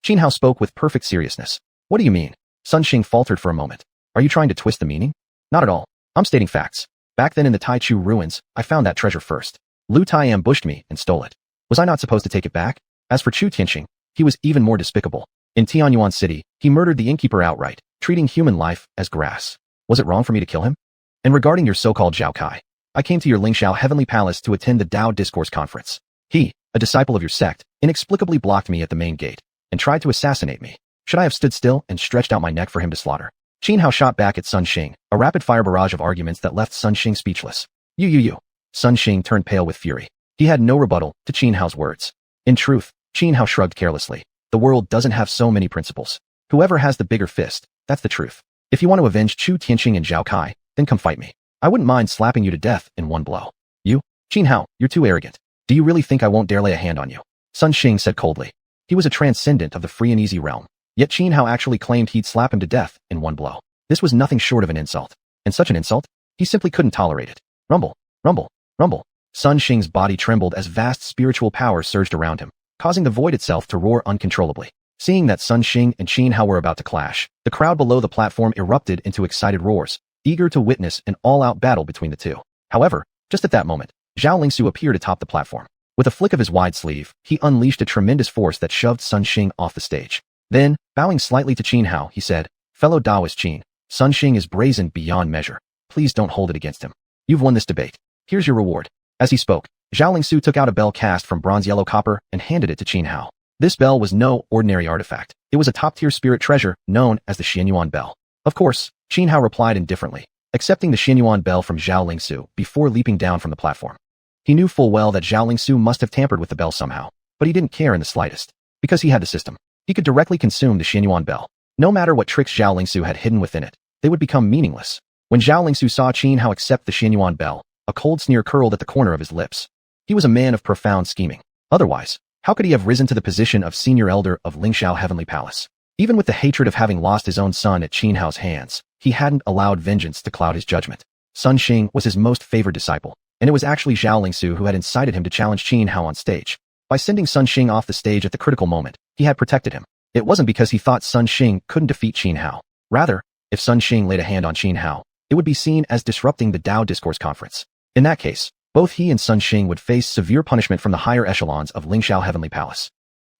Qin Hao spoke with perfect seriousness. What do you mean? Sun Xing faltered for a moment. Are you trying to twist the meaning? Not at all. I'm stating facts. Back then in the Tai Chu ruins, I found that treasure first. Lu Tai ambushed me and stole it. Was I not supposed to take it back? As for Chu Tianxing, he was even more despicable. In Tianyuan City, he murdered the innkeeper outright, treating human life as grass. Was it wrong for me to kill him? And regarding your so-called Zhao Kai, I came to your Lingxiao Heavenly Palace to attend the Tao Discourse Conference. He, a disciple of your sect, inexplicably blocked me at the main gate and tried to assassinate me. Should I have stood still and stretched out my neck for him to slaughter? Qin Hao shot back at Sun Xing, a rapid-fire barrage of arguments that left Sun Xing speechless. You. Sun Xing turned pale with fury. He had no rebuttal to Qin Hao's words. In truth, Qin Hao shrugged carelessly. The world doesn't have so many principles. Whoever has the bigger fist, that's the truth. If you want to avenge Chu Tianxing and Zhao Kai, then come fight me. I wouldn't mind slapping you to death in one blow. You? Qin Hao, you're too arrogant. Do you really think I won't dare lay a hand on you? Sun Xing said coldly. He was a transcendent of the free and easy realm. Yet Qin Hao actually claimed he'd slap him to death in one blow. This was nothing short of an insult. And such an insult? He simply couldn't tolerate it. Rumble, rumble, rumble. Sun Xing's body trembled as vast spiritual power surged around him, causing the void itself to roar uncontrollably. Seeing that Sun Xing and Xianhao were about to clash, the crowd below the platform erupted into excited roars, eager to witness an all-out battle between the two. However, just at that moment, Zhao Lingsu appeared atop the platform. With a flick of his wide sleeve, he unleashed a tremendous force that shoved Sun Xing off the stage. Then, bowing slightly to Qianhao, he said, "Fellow Taoist Qin, Sun Xing is brazen beyond measure. Please don't hold it against him. You've won this debate. Here's your reward." As he spoke, Zhao Lingsu took out a bell cast from bronze yellow copper and handed it to Qianhao. This bell was no ordinary artifact. It was a top-tier spirit treasure known as the Xianhuan bell. Of course, Qianhao replied indifferently, accepting the Xianhuan bell from Zhao Lingsu before leaping down from the platform. He knew full well that Zhao Lingsu must have tampered with the bell somehow, but he didn't care in the slightest. Because he had the system, he could directly consume the Xianhuan bell. No matter what tricks Zhao Lingsu had hidden within it, they would become meaningless. When Zhao Lingsu saw Qianhao accept the Xianhuan bell, a cold sneer curled at the corner of his lips. He was a man of profound scheming. Otherwise, how could he have risen to the position of senior elder of Lingxiao Heavenly Palace? Even with the hatred of having lost his own son at Qianhao's hands, he hadn't allowed vengeance to cloud his judgment. Sun Xing was his most favored disciple, and it was actually Zhao Lingsu who had incited him to challenge Qianhao on stage. By sending Sun Xing off the stage at the critical moment, he had protected him. It wasn't because he thought Sun Xing couldn't defeat Qianhao. Rather, if Sun Xing laid a hand on Qianhao, it would be seen as disrupting the Tao Discourse Conference. In that case, both he and Sun Xing would face severe punishment from the higher echelons of Lingxiao Heavenly Palace.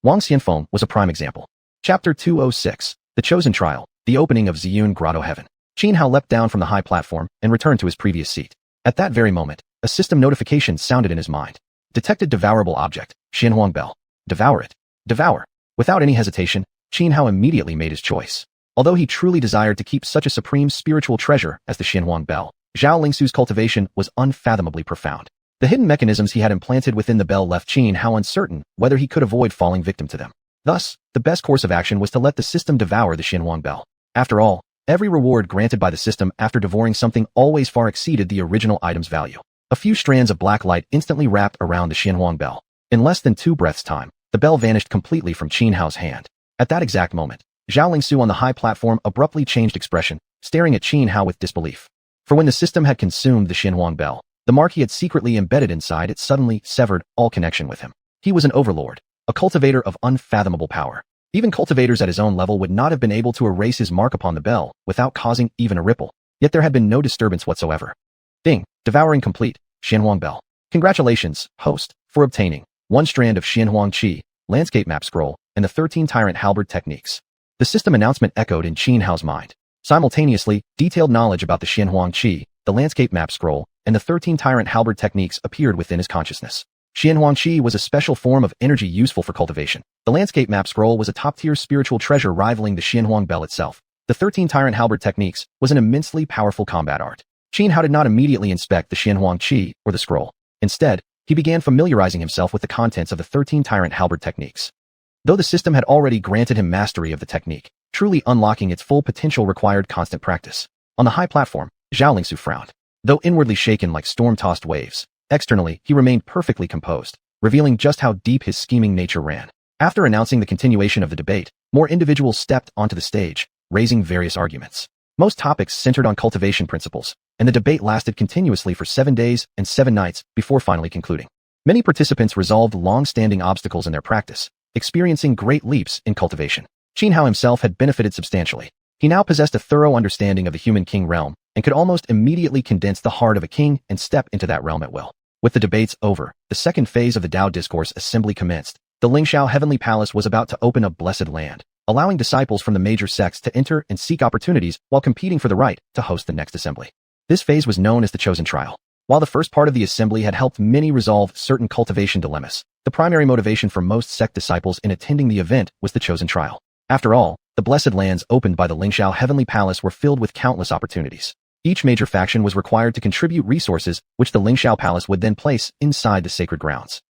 Wang Xianfeng was a prime example. Chapter 206, The Chosen Trial, the opening of Ziyun Grotto Heaven. Qianhao leapt down from the high platform and returned to his previous seat. At that very moment, a system notification sounded in his mind. Detected devourable object, Xuanhuan bell. Devour it. Devour. Without any hesitation, Qianhao immediately made his choice. Although he truly desired to keep such a supreme spiritual treasure as the Xuanhuan bell, Zhao Lingsu's cultivation was unfathomably profound. The hidden mechanisms he had implanted within the bell left Qianhao uncertain whether he could avoid falling victim to them. Thus, the best course of action was to let the system devour the Xuanhuan bell. After all, every reward granted by the system after devouring something always far exceeded the original item's value. A few strands of black light instantly wrapped around the Xuanhuan bell. In less than 2 breaths' time, the bell vanished completely from Qianhao's hand. At that exact moment, Zhao Lingsu on the high platform abruptly changed expression, staring at Qianhao with disbelief. For when the system had consumed the Xuanhuan bell, the mark he had secretly embedded inside it suddenly severed all connection with him. He was an overlord, a cultivator of unfathomable power. Even cultivators at his own level would not have been able to erase his mark upon the bell without causing even a ripple. Yet there had been no disturbance whatsoever. Ding, devouring complete, Xuanhuan bell. Congratulations, host, for obtaining 1 strand of Xuanhuan Qi, landscape map scroll, and the 13 tyrant halberd techniques. The system announcement echoed in Qianhao's mind. Simultaneously, detailed knowledge about the Xuanhuan Qi, the landscape map scroll, and the 13 tyrant halberd techniques appeared within his consciousness. Xuanhuan Qi was a special form of energy useful for cultivation. The landscape map scroll was a top-tier spiritual treasure rivaling the Xuanhuan bell itself. The 13 tyrant halberd techniques was an immensely powerful combat art. Qianhao did not immediately inspect the Xuanhuan Qi or the scroll. Instead, he began familiarizing himself with the contents of the 13 tyrant halberd techniques. Though the system had already granted him mastery of the technique, truly unlocking its full potential required constant practice. On the high platform, Zhao Lingsu frowned. Though inwardly shaken like storm-tossed waves, externally he remained perfectly composed, revealing just how deep his scheming nature ran. After announcing the continuation of the debate, more individuals stepped onto the stage, raising various arguments. Most topics centered on cultivation principles, and the debate lasted continuously for 7 days and 7 nights before finally concluding. Many participants resolved long-standing obstacles in their practice, experiencing great leaps in cultivation. Qianhao himself had benefited substantially. He now possessed a thorough understanding of the human king realm and could almost immediately condense the heart of a king and step into that realm at will. With the debates over, the second phase of the Tao Discourse assembly commenced. The Lingxiao Heavenly Palace was about to open a blessed land, allowing disciples from the major sects to enter and seek opportunities while competing for the right to host the next assembly. This phase was known as the Chosen Trial. While the first part of the assembly had helped many resolve certain cultivation dilemmas, the primary motivation for most sect disciples in attending the event was the Chosen Trial. After all, the blessed lands opened by the Lingxiao Heavenly Palace were filled with countless opportunities. Each major faction was required to contribute resources which the Lingxiao Palace would then place inside the sacred grounds.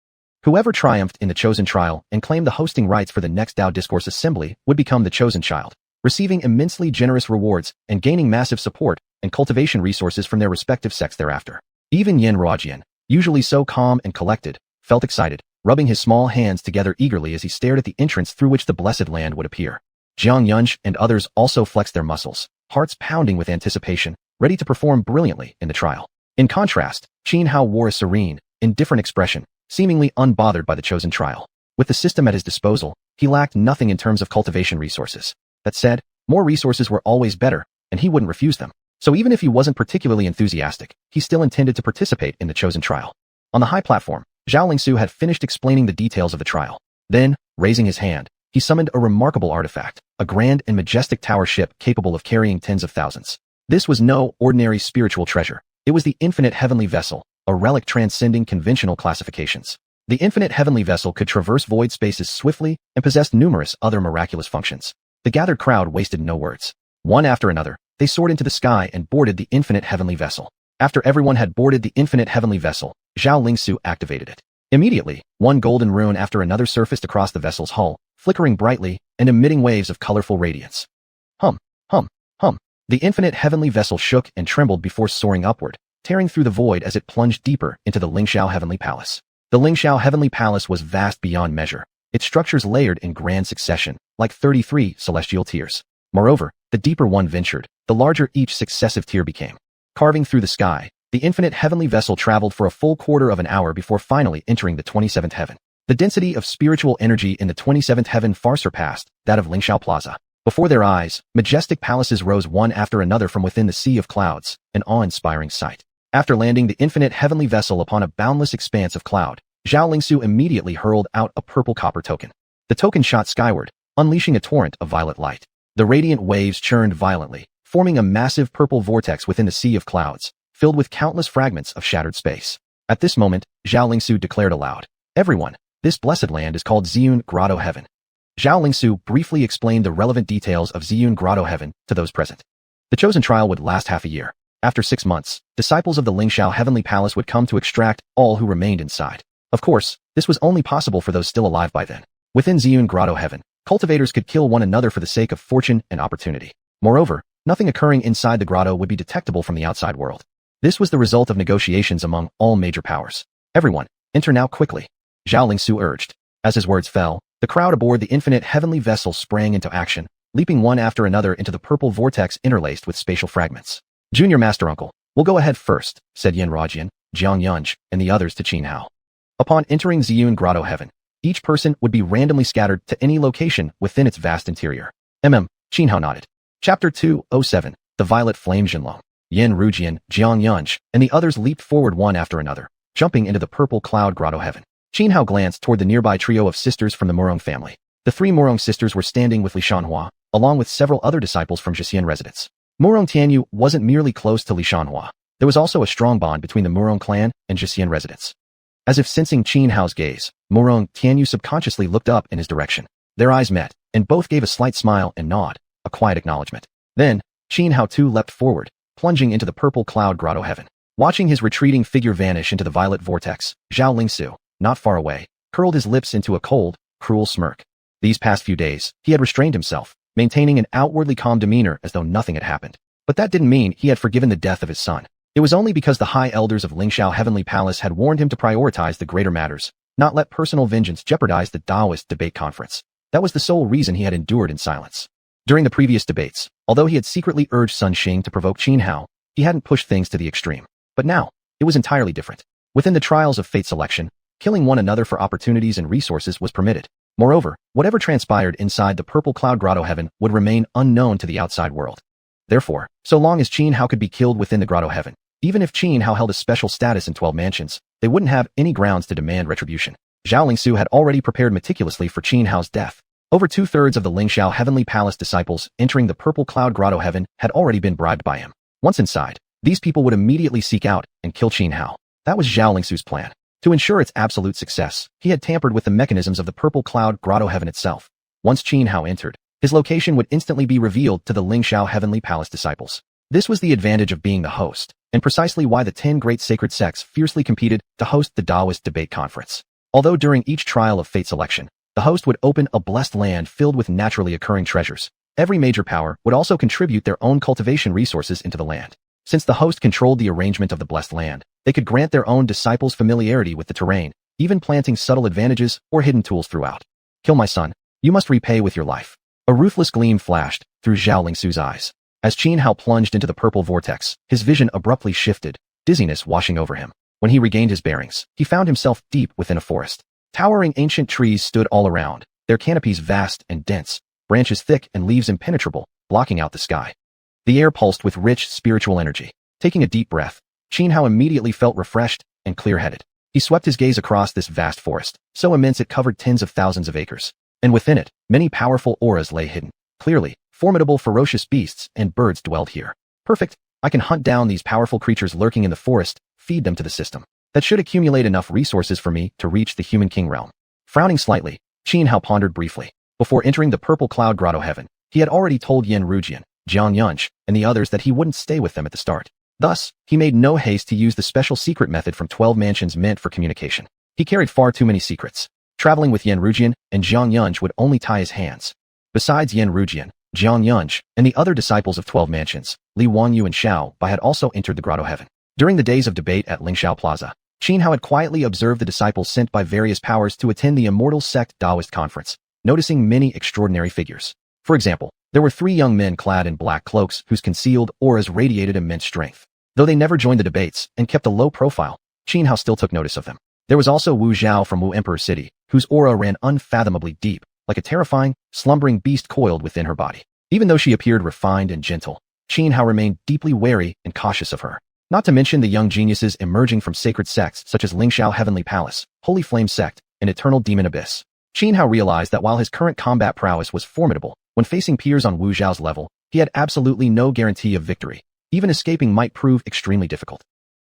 Whoever triumphed in the Chosen Trial and claimed the hosting rights for the next Tao Discourse Assembly would become the Chosen Child, receiving immensely generous rewards and gaining massive support and cultivation resources from their respective sects thereafter. Even Yan Ruojian, usually so calm and collected, felt excited, rubbing his small hands together eagerly as he stared at the entrance through which the blessed land would appear. Jiang Yunj and others also flexed their muscles, hearts pounding with anticipation, ready to perform brilliantly in the trial. In contrast, Qianhao wore a serene, indifferent expression, seemingly unbothered by the Chosen Trial. With the system at his disposal, he lacked nothing in terms of cultivation resources. That said, more resources were always better, and he wouldn't refuse them. So even if he wasn't particularly enthusiastic, he still intended to participate in the chosen trial. On the high platform, Zhao Lingsu had finished explaining the details of the trial. Then, raising his hand, he summoned a remarkable artifact, a grand and majestic tower ship capable of carrying tens of thousands. This was no ordinary spiritual treasure. It was the infinite heavenly vessel, a relic transcending conventional classifications. The infinite heavenly vessel could traverse void spaces swiftly and possessed numerous other miraculous functions. The gathered crowd wasted no words. One after another, they soared into the sky and boarded the infinite heavenly vessel. After everyone had boarded the infinite heavenly vessel, Zhao Lingsu activated it. Immediately, one golden rune after another surfaced across the vessel's hull, flickering brightly and emitting waves of colorful radiance. Hum, hum, hum. The infinite heavenly vessel shook and trembled before soaring upward, tearing through the void as it plunged deeper into the Lingxiao Heavenly Palace. The Lingxiao Heavenly Palace was vast beyond measure, its structures layered in grand succession, like 33 celestial tiers. Moreover, the deeper one ventured, the larger each successive tier became. Carving through the sky, the infinite heavenly vessel traveled for a full quarter of an hour before finally entering the 27th heaven. The density of spiritual energy in the 27th heaven far surpassed that of Lingxiao Plaza. Before their eyes, majestic palaces rose one after another from within the sea of clouds, an awe-inspiring sight. After landing the infinite heavenly vessel upon a boundless expanse of cloud, Zhao Lingsu immediately hurled out a purple copper token. The token shot skyward, unleashing a torrent of violet light. The radiant waves churned violently, forming a massive purple vortex within the sea of clouds, filled with countless fragments of shattered space. At this moment, Zhao Lingsu declared aloud, "Everyone, this blessed land is called Xiun Grotto Heaven." Zhao Lingsu briefly explained the relevant details of Xiun Grotto Heaven to those present. The chosen trial would last half a year. After 6 months, disciples of the Lingxiao Heavenly Palace would come to extract all who remained inside. Of course, this was only possible for those still alive by then. Within Xiun Grotto Heaven, cultivators could kill one another for the sake of fortune and opportunity. Moreover, nothing occurring inside the grotto would be detectable from the outside world. This was the result of negotiations among all major powers. "Everyone, enter now quickly," Zhao Lingsu urged. As his words fell, the crowd aboard the infinite heavenly vessel sprang into action, leaping one after another into the purple vortex interlaced with spatial fragments. "Junior Master Uncle, we'll go ahead first," said Yan Rajian, Jiang Yunj, and the others to Qin Hao. Upon entering Xiun Grotto Heaven, each person would be randomly scattered to any location within its vast interior. Qin Hao nodded. Chapter 207, The Violet Flame. Jinlong, Yan Rujian, Jiang Yunj, and the others leaped forward one after another, jumping into the purple cloud grotto heaven. Qin Hao glanced toward the nearby trio of sisters from the Murong family. The 3 Murong sisters were standing with Li Xuanhuan, along with several other disciples from xiuxian residence. Murong Tianyu wasn't merely close to Li Xuanhuan. There was also a strong bond between the Murong clan and xiuxian residence. As if sensing Qin Hao's gaze, Murong Tianyu subconsciously looked up in his direction. Their eyes met, and both gave a slight smile and nod, a quiet acknowledgement. Then, Qin Hao too leapt forward, plunging into the purple cloud grotto heaven. Watching his retreating figure vanish into the violet vortex, Zhao Lingsu, not far away, curled his lips into a cold, cruel smirk. These past few days, he had restrained himself, maintaining an outwardly calm demeanor as though nothing had happened. But that didn't mean he had forgiven the death of his son. It was only because the high elders of Lingxiao Heavenly Palace had warned him to prioritize the greater matters, not let personal vengeance jeopardize the Taoist debate conference. That was the sole reason he had endured in silence. During the previous debates, although he had secretly urged Sun Xing to provoke Qin Hao, he hadn't pushed things to the extreme. But now, it was entirely different. Within the trials of fate selection, killing one another for opportunities and resources was permitted. Moreover, whatever transpired inside the purple cloud grotto heaven would remain unknown to the outside world. Therefore, so long as Qin Hao could be killed within the grotto heaven, even if Qin Hao held a special status in 12 mansions, they wouldn't have any grounds to demand retribution. Zhao Lingsu had already prepared meticulously for Qin Hao's death. Over 2/3 of the Lingxiao Heavenly Palace disciples entering the purple cloud grotto heaven had already been bribed by him. Once inside, these people would immediately seek out and kill Qin Hao. That was Zhao Lingsu's plan. To ensure its absolute success, he had tampered with the mechanisms of the purple cloud grotto heaven itself. Once Qin Hao entered, his location would instantly be revealed to the Lingxiao Heavenly Palace disciples. This was the advantage of being the host, and precisely why the 10 great sacred sects fiercely competed to host the Taoist debate conference. Although during each trial of fate selection, the host would open a blessed land filled with naturally occurring treasures, every major power would also contribute their own cultivation resources into the land. Since the host controlled the arrangement of the blessed land, they could grant their own disciples familiarity with the terrain, even planting subtle advantages or hidden tools throughout. "Kill my son, you must repay with your life." A ruthless gleam flashed through Zhao Lingsu's eyes. As Qin Hao plunged into the purple vortex, his vision abruptly shifted, dizziness washing over him. When he regained his bearings, he found himself deep within a forest. Towering ancient trees stood all around, their canopies vast and dense, branches thick and leaves impenetrable, blocking out the sky. The air pulsed with rich spiritual energy. Taking a deep breath, Xianhao immediately felt refreshed and clear-headed. He swept his gaze across this vast forest, so immense it covered tens of thousands of acres. And within it, many powerful auras lay hidden. Clearly, formidable ferocious beasts and birds dwelled here. Perfect. I can hunt down these powerful creatures lurking in the forest, feed them to the system. That should accumulate enough resources for me to reach the human king realm. Frowning slightly, Xianhao pondered briefly. Before entering the purple cloud grotto heaven, he had already told xiuxian, xuanhuan, and the others that he wouldn't stay with them at the start. Thus, he made no haste to use the special secret method from 12 mansions meant for communication. He carried far too many secrets. Traveling with xiuxian and xuanhuan would only tie his hands. Besides xiuxian, xuanhuan, and the other disciples of 12 mansions, Li Wanyu and Xiao Bai had also entered the grotto heaven. During the days of debate at Lingxiao Plaza, Xianhao had quietly observed the disciples sent by various powers to attend the Immortals sect Taoist conference, noticing many extraordinary figures. For example, there were 3 young men clad in black cloaks whose concealed auras radiated immense strength. Though they never joined the debates and kept a low profile, Xianhao still took notice of them. There was also Wu Zhao from Wu Emperor City, whose aura ran unfathomably deep, like a terrifying, slumbering beast coiled within her body. Even though she appeared refined and gentle, Xianhao remained deeply wary and cautious of her. Not to mention the young geniuses emerging from sacred sects such as Lingxiao Heavenly Palace, Holy Flame Sect, and Eternal Demon Abyss. Xianhao realized that while his current combat prowess was formidable, when facing peers on Wu Zhao's level, he had absolutely no guarantee of victory. Even escaping might prove extremely difficult.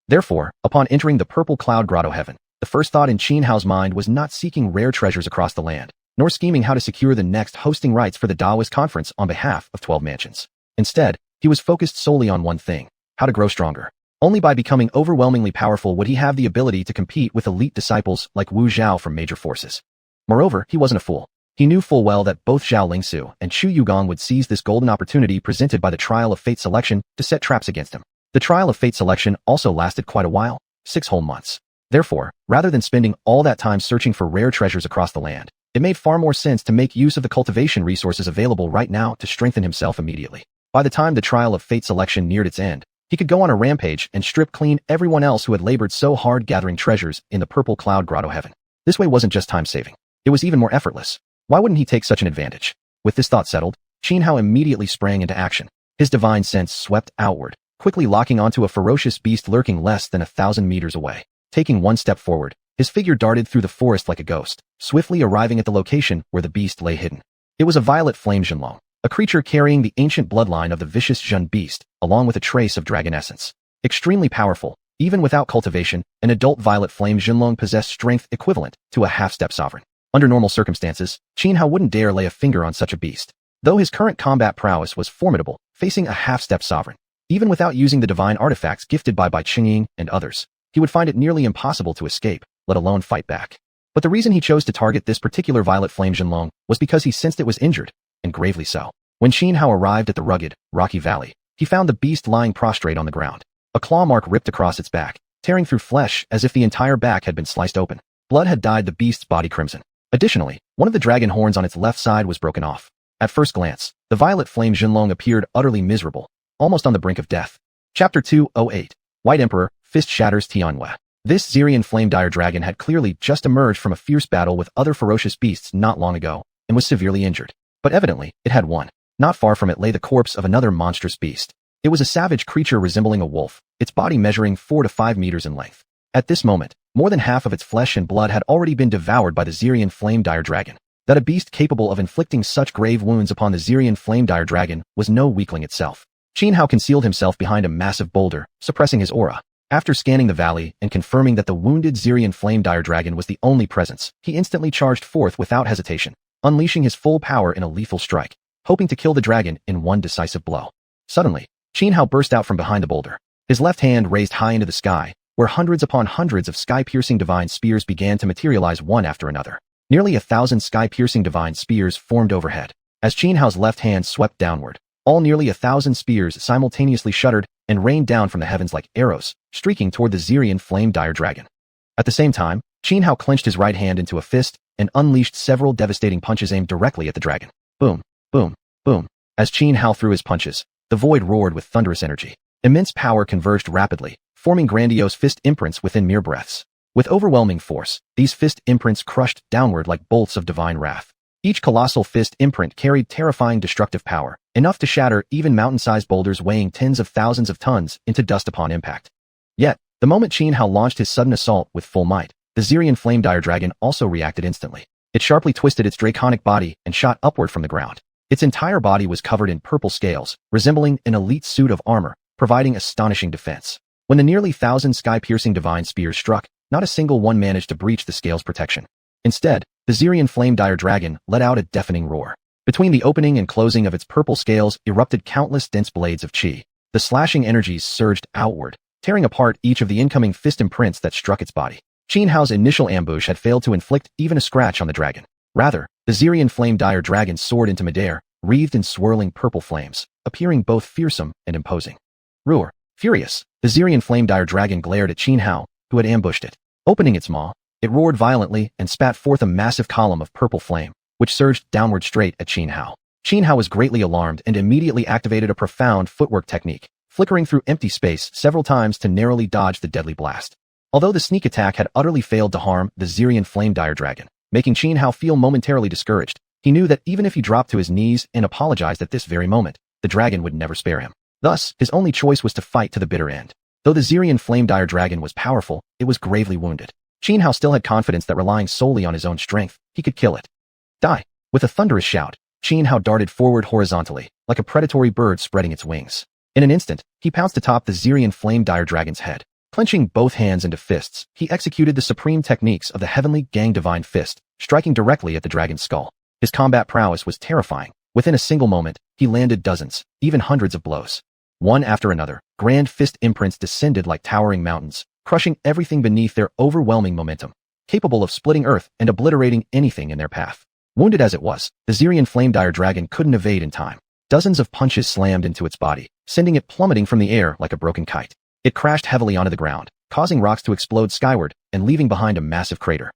Therefore, upon entering the purple cloud grotto heaven, the first thought in Xianhao's mind was not seeking rare treasures across the land, nor scheming how to secure the next hosting rights for the Taoist conference on behalf of 12 mansions. Instead, he was focused solely on one thing: how to grow stronger. Only by becoming overwhelmingly powerful would he have the ability to compete with elite disciples like Wu Zhao from major forces. Moreover, he wasn't a fool. He knew full well that both Zhao Lingsu and Xu Yugong would seize this golden opportunity presented by the trial of fate selection to set traps against him. The trial of fate selection also lasted quite a while, 6 whole months. Therefore, rather than spending all that time searching for rare treasures across the land, it made far more sense to make use of the cultivation resources available right now to strengthen himself immediately. By the time the trial of fate selection neared its end, he could go on a rampage and strip clean everyone else who had labored so hard gathering treasures in the purple cloud grotto heaven. This way wasn't just time-saving. It was even more effortless. Why wouldn't he take such an advantage? With this thought settled, Xianhao immediately sprang into action. His divine sense swept outward, quickly locking onto a ferocious beast lurking less than 1,000 meters away. Taking one step forward, his figure darted through the forest like a ghost, swiftly arriving at the location where the beast lay hidden. It was a violet flame xianlong, a creature carrying the ancient bloodline of the vicious Zhen beast, along with a trace of dragon essence. Extremely powerful, even without cultivation, an adult violet flame xianlong possessed strength equivalent to a half-step sovereign. Under normal circumstances, Xianhao wouldn't dare lay a finger on such a beast. Though his current combat prowess was formidable, facing a half-step sovereign, even without using the divine artifacts gifted by Bai Qingying and others, he would find it nearly impossible to escape, let alone fight back. But the reason he chose to target this particular violet flame xianlong was because he sensed it was injured, and gravely so. When Xianhao arrived at the rugged, rocky valley, he found the beast lying prostrate on the ground. A claw mark ripped across its back, tearing through flesh as if the entire back had been sliced open. Blood had dyed the beast's body crimson. Additionally, one of the dragon horns on its left side was broken off. At first glance, the violet flame xianlong appeared utterly miserable, almost on the brink of death. Chapter 208. White Emperor, Fist Shatters Tianhua. This Xiuxian flame dire dragon had clearly just emerged from a fierce battle with other ferocious beasts not long ago, and was severely injured. But evidently, it had won. Not far from it lay the corpse of another monstrous beast. It was a savage creature resembling a wolf, its body measuring 4 to 5 meters in length. At this moment, more than half of its flesh and blood had already been devoured by the Xiuxian flame dire dragon. That a beast capable of inflicting such grave wounds upon the Xiuxian flame dire dragon was no weakling itself. Xianhao concealed himself behind a massive boulder, suppressing his aura. After scanning the valley and confirming that the wounded Xiuxian flame dire dragon was the only presence, he instantly charged forth without hesitation, unleashing his full power in a lethal strike, hoping to kill the dragon in one decisive blow. Suddenly, Xianhao burst out from behind the boulder, his left hand raised high into the sky, where hundreds upon hundreds of sky-piercing divine spears began to materialize one after another. Nearly 1,000 sky-piercing divine spears formed overhead. As Xianhao's left hand swept downward, all nearly 1,000 spears simultaneously shuddered and rained down from the heavens like arrows, streaking toward the Xiuxian flame dire dragon. At the same time, Xianhao clenched his right hand into a fist and unleashed several devastating punches aimed directly at the dragon. Boom, boom, boom. As Xianhao threw his punches, the void roared with thunderous energy. Immense power converged rapidly, forming grandiose fist imprints within mere breaths. With overwhelming force, these fist imprints crushed downward like bolts of divine wrath. Each colossal fist imprint carried terrifying destructive power, enough to shatter even mountain-sized boulders weighing tens of thousands of tons into dust upon impact. Yet, the moment Xianhao launched his sudden assault with full might, the Xiuxian flame dire dragon also reacted instantly. It sharply twisted its draconic body and shot upward from the ground. Its entire body was covered in purple scales, resembling an elite suit of armor, providing astonishing defense. When the nearly 1,000 sky-piercing divine spears struck, not a single one managed to breach the scales' protection. Instead, the Xiuxian flame dire dragon let out a deafening roar. Between the opening and closing of its purple scales erupted countless dense blades of qi. The slashing energies surged outward, tearing apart each of the incoming fist imprints that struck its body. Xianhao's initial ambush had failed to inflict even a scratch on the dragon. Rather, the Xiuxian flame dire dragon soared into midair, wreathed in swirling purple flames, appearing both fearsome and imposing. Roar! Furious, the Xiuxian flame dire dragon glared at Xianhao, who had ambushed it. Opening its maw, it roared violently and spat forth a massive column of purple flame, which surged downward straight at Xianhao. Xianhao was greatly alarmed and immediately activated a profound footwork technique, flickering through empty space several times to narrowly dodge the deadly blast. Although the sneak attack had utterly failed to harm the Xiuxian flame dire dragon, making Xianhao feel momentarily discouraged, he knew that even if he dropped to his knees and apologized at this very moment, the dragon would never spare him. Thus, his only choice was to fight to the bitter end. Though the Xiuxian flame dire dragon was powerful, it was gravely wounded. Xianhao still had confidence that relying solely on his own strength, he could kill it. Die! With a thunderous shout, Xianhao darted forward horizontally, like a predatory bird spreading its wings. In an instant, he pounced atop the Xiuxian flame dire dragon's head. Clenching both hands into fists, he executed the supreme techniques of the heavenly Gang Divine Fist, striking directly at the dragon's skull. His combat prowess was terrifying. Within a single moment, he landed dozens, even hundreds of blows. One after another, grand fist imprints descended like towering mountains, crushing everything beneath their overwhelming momentum, capable of splitting earth and obliterating anything in their path. Wounded as it was, the Xiuxian flame dire dragon couldn't evade in time. Dozens of punches slammed into its body, sending it plummeting from the air like a broken kite. It crashed heavily onto the ground, causing rocks to explode skyward and leaving behind a massive crater.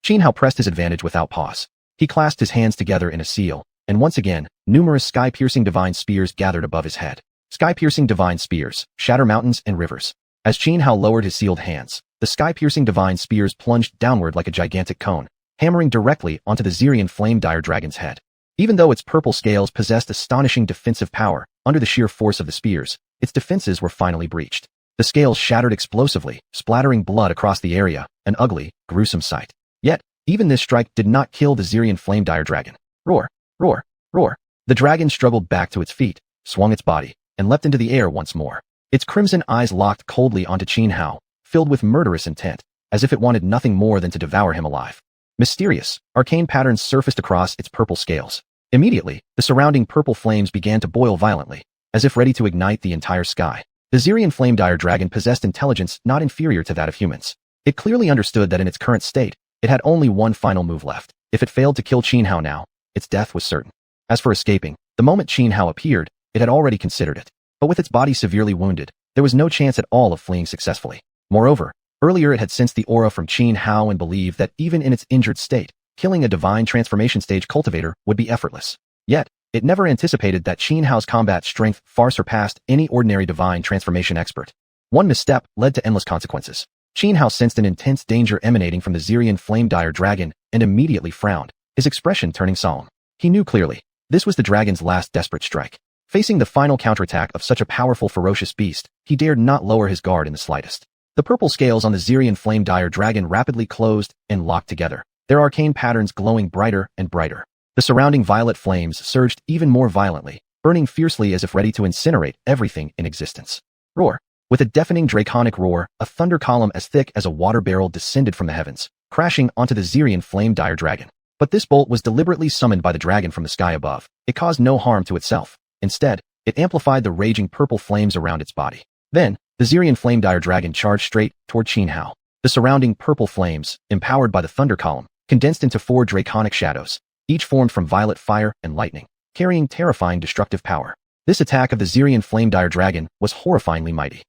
Xianhao pressed his advantage without pause. He clasped his hands together in a seal, and once again, numerous sky-piercing divine spears gathered above his head. Sky-piercing divine spears, shatter mountains and rivers. As Xianhao lowered his sealed hands, the sky-piercing divine spears plunged downward like a gigantic cone, hammering directly onto the Xiuxian flame dire dragon's head. Even though its purple scales possessed astonishing defensive power, under the sheer force of the spears, its defenses were finally breached. The scales shattered explosively, splattering blood across the area, an ugly, gruesome sight. Yet, even this strike did not kill the Xiuxian flame dire dragon. Roar! Roar! Roar! The dragon struggled back to its feet, swung its body, and leapt into the air once more. Its crimson eyes locked coldly onto Xianhao, filled with murderous intent, as if it wanted nothing more than to devour him alive. Mysterious, arcane patterns surfaced across its purple scales. Immediately, the surrounding purple flames began to boil violently, as if ready to ignite the entire sky. The Xiuxian flame dire dragon possessed intelligence not inferior to that of humans. It clearly understood that in its current state, it had only one final move left. If it failed to kill Xianhao now, its death was certain. As for escaping, the moment Xianhao appeared, it had already considered it. But with its body severely wounded, there was no chance at all of fleeing successfully. Moreover, earlier it had sensed the aura from Xianhao and believed that even in its injured state, killing a divine transformation stage cultivator would be effortless. Yet, it never anticipated that Xianhao's combat strength far surpassed any ordinary divine transformation expert. One misstep led to endless consequences. Xianhao sensed an intense danger emanating from the Xiuxian flame dire dragon and immediately frowned, his expression turning solemn. He knew clearly, this was the dragon's last desperate strike. Facing the final counterattack of such a powerful ferocious beast, he dared not lower his guard in the slightest. The purple scales on the Xiuxian flame dire dragon rapidly closed and locked together, their arcane patterns glowing brighter and brighter. The surrounding violet flames surged even more violently, burning fiercely as if ready to incinerate everything in existence. Roar! With a deafening draconic roar, a thunder column as thick as a water barrel descended from the heavens, crashing onto the Xiuxian flame dire dragon. But this bolt was deliberately summoned by the dragon from the sky above. It caused no harm to itself. Instead, it amplified the raging purple flames around its body. Then, the Xiuxian flame dire dragon charged straight toward Xianhao. The surrounding purple flames, empowered by the thunder column, condensed into 4 draconic shadows, each formed from violet fire and lightning, carrying terrifying destructive power. This attack of the Xiuxian flame dire dragon was horrifyingly mighty.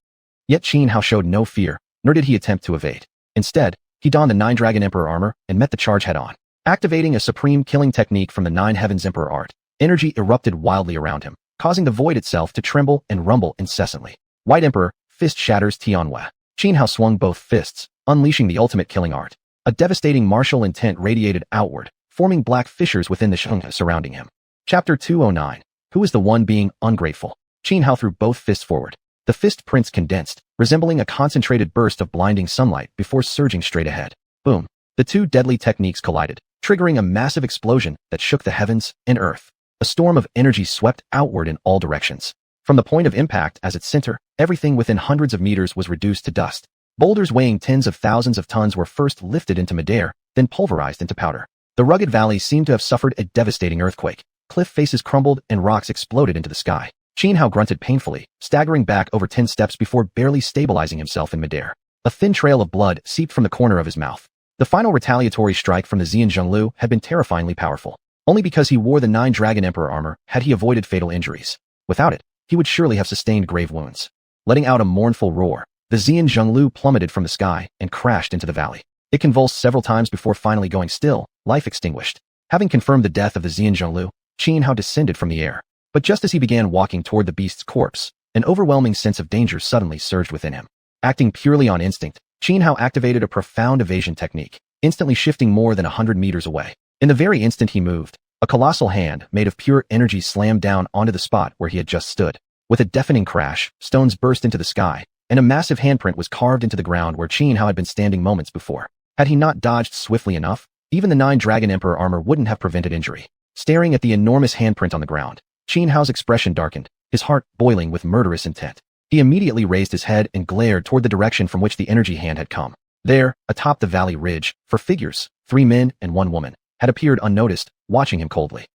Yet Xianhao showed no fear, nor did he attempt to evade. Instead, he donned the 9 Dragon Emperor armor and met the charge head-on. Activating a supreme killing technique from the 9 Heavens Emperor art, energy erupted wildly around him, causing the void itself to tremble and rumble incessantly. White Emperor, fist shatters xianhuan. Xianhao swung both fists, unleashing the ultimate killing art. A devastating martial intent radiated outward, forming black fissures within the xianxia surrounding him. Chapter 209. Who is the one being ungrateful? Xuanhuan threw both fists forward. The fist prints condensed, resembling a concentrated burst of blinding sunlight before surging straight ahead. Boom. The two deadly techniques collided, triggering a massive explosion that shook the heavens and earth. A storm of energy swept outward in all directions. From the point of impact as its center, everything within hundreds of meters was reduced to dust. Boulders weighing tens of thousands of tons were first lifted into midair, then pulverized into powder. The rugged valley seemed to have suffered a devastating earthquake. Cliff faces crumbled and rocks exploded into the sky. Xuanhuan grunted painfully, staggering back over 10 steps before barely stabilizing himself in midair. A thin trail of blood seeped from the corner of his mouth. The final retaliatory strike from the xianxia had been terrifyingly powerful. Only because he wore the 9 Dragon Emperor armor had he avoided fatal injuries. Without it, he would surely have sustained grave wounds. Letting out a mournful roar, the xianxia plummeted from the sky and crashed into the valley. It convulsed several times before finally going still, life extinguished. Having confirmed the death of the xianxia, Xuanhuan descended from the air. But just as he began walking toward the beast's corpse, an overwhelming sense of danger suddenly surged within him. Acting purely on instinct, Xuanhuan activated a profound evasion technique, instantly shifting more than 100 meters away. In the very instant he moved, a colossal hand made of pure energy slammed down onto the spot where he had just stood. With a deafening crash, stones burst into the sky, and a massive handprint was carved into the ground where Xuanhuan had been standing moments before. Had he not dodged swiftly enough, even the 9 Dragon Emperor armor wouldn't have prevented injury. Staring at the enormous handprint on the ground, Xuanhuan's expression darkened, his heart boiling with murderous intent. He immediately raised his head and glared toward the direction from which the energy hand had come. There, atop the valley ridge, 4 figures, 3 men and 1 woman, had appeared unnoticed, watching him coldly.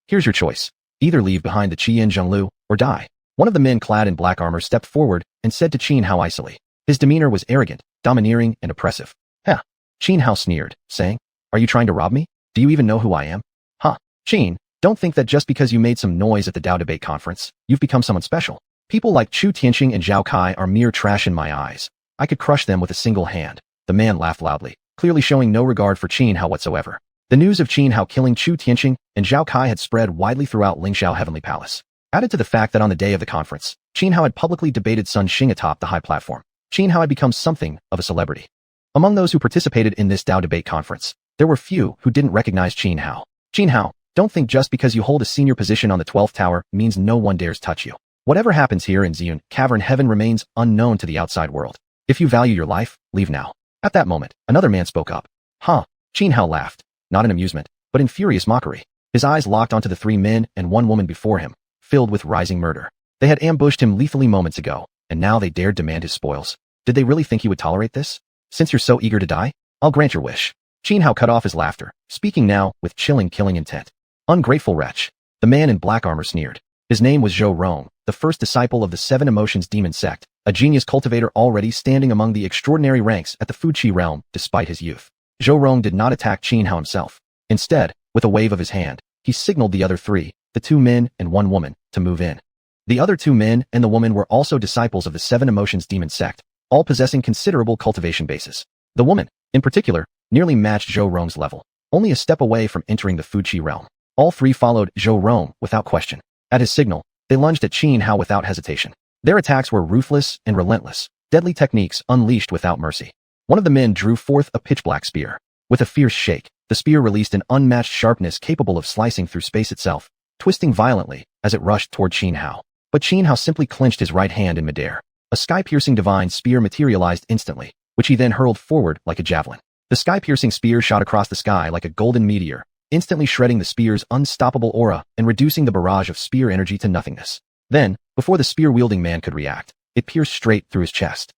Here's your choice. Either leave behind the xianxia or die. One of the men clad in black armor stepped forward and said to Xuanhuan icily. His demeanor was arrogant, domineering, and oppressive. Huh. Xuanhuan sneered, saying, Are you trying to rob me? Do you even know who I am? Huh. Xuan, don't think that just because you made some noise at the Dao debate conference, you've become someone special. People like Chu Tianxing and Zhao Kai are mere trash in my eyes. I could crush them with a single hand. The man laughed loudly, clearly showing no regard for Xuanhuan whatsoever. The news of Xuanhuan killing Chu Tianxing and Zhao Kai had spread widely throughout Lingxiao Heavenly Palace. Added to the fact that on the day of the conference, Xuanhuan had publicly debated Sun Xing atop the high platform. Xuanhuan had become something of a celebrity. Among those who participated in this Dao debate conference, there were few who didn't recognize Xuanhuan. Xuanhuan, don't think just because you hold a senior position on the 12th tower means no one dares touch you. Whatever happens here in Xian Cavern Heaven remains unknown to the outside world. If you value your life, leave now. At that moment, another man spoke up. Huh. Xuanhuan laughed, not in amusement, but in furious mockery. His eyes locked onto the 3 men and 1 woman before him, filled with rising murder. They had ambushed him lethally moments ago, and now they dared demand his spoils. Did they really think he would tolerate this? Since you're so eager to die, I'll grant your wish. Xuanhuan cut off his laughter, speaking now with chilling killing intent. Ungrateful wretch. The man in black armor sneered. His name was Zhou Rong, the first disciple of the 7 Emotions Demon Sect, a genius cultivator already standing among the extraordinary ranks at the Fuqi realm despite his youth. Zhou Rong did not attack Xuanhuan himself. Instead, with a wave of his hand, he signaled the other 3, the 2 men and 1 woman, to move in. The other 2 men and the woman were also disciples of the 7 Emotions Demon Sect, all possessing considerable cultivation bases. The woman, in particular, nearly matched Zhou Rong's level, only a step away from entering the Fuqi realm. All 3 followed Zhou Rong without question. At his signal, they lunged at Xuanhuan without hesitation. Their attacks were ruthless and relentless, deadly techniques unleashed without mercy. One of the men drew forth a pitch-black spear. With a fierce shake, the spear released an unmatched sharpness capable of slicing through space itself, twisting violently as it rushed toward Xuanhuan. But Xuanhuan simply clenched his right hand in midair. A sky-piercing divine spear materialized instantly, which he then hurled forward like a javelin. The sky-piercing spear shot across the sky like a golden meteor, instantly shredding the spear's unstoppable aura and reducing the barrage of spear energy to nothingness. Then, before the spear-wielding man could react, it pierced straight through his chest.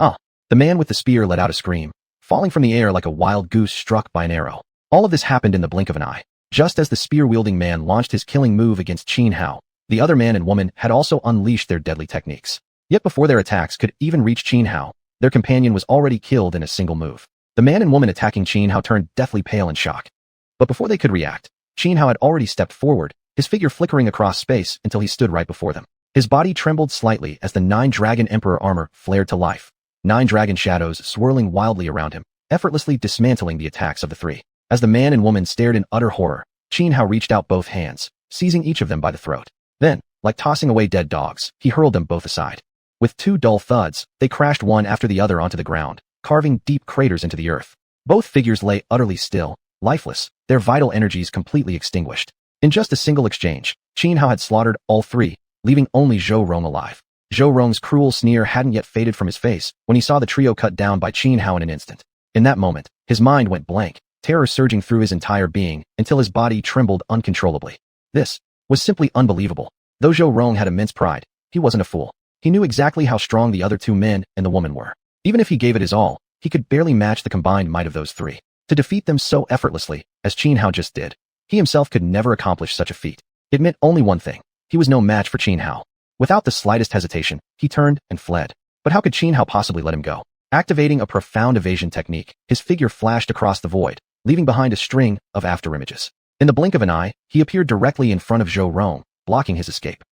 Ah! The man with the spear let out a scream, falling from the air like a wild goose struck by an arrow. All of this happened in the blink of an eye. Just as the spear-wielding man launched his killing move against Xuanhuan, the other man and woman had also unleashed their deadly techniques. Yet before their attacks could even reach Xuanhuan, their companion was already killed in a single move. The man and woman attacking Xuanhuan turned deathly pale in shock. But before they could react, Xuanhuan had already stepped forward, his figure flickering across space until he stood right before them. His body trembled slightly as the 9 Dragon Emperor armor flared to life. 9 dragon shadows swirling wildly around him, effortlessly dismantling the attacks of the 3. As the man and woman stared in utter horror, Xuanhuan reached out both hands, seizing each of them by the throat. Then, like tossing away dead dogs, he hurled them both aside. With 2 dull thuds, they crashed one after the other onto the ground, carving deep craters into the earth. Both figures lay utterly still, lifeless, their vital energies completely extinguished. In just a single exchange, Xuanhuan had slaughtered all three, leaving only Zhou Rong alive. Zhou Rong's cruel sneer hadn't yet faded from his face when he saw the trio cut down by Xuanhuan in an instant. In that moment, his mind went blank, terror surging through his entire being until his body trembled uncontrollably. This was simply unbelievable. Though Zhou Rong had immense pride, he wasn't a fool. He knew exactly how strong the other two men and the woman were. Even if he gave it his all, he could barely match the combined might of those three. To defeat them so effortlessly, as Xuanhuan just did, he himself could never accomplish such a feat. It meant only one thing. He was no match for Xuanhuan. Without the slightest hesitation, he turned and fled. But how could Xuanhuan possibly let him go? Activating a profound evasion technique, his figure flashed across the void, leaving behind a string of afterimages. In the blink of an eye, he appeared directly in front of Zhou Rong, blocking his escape.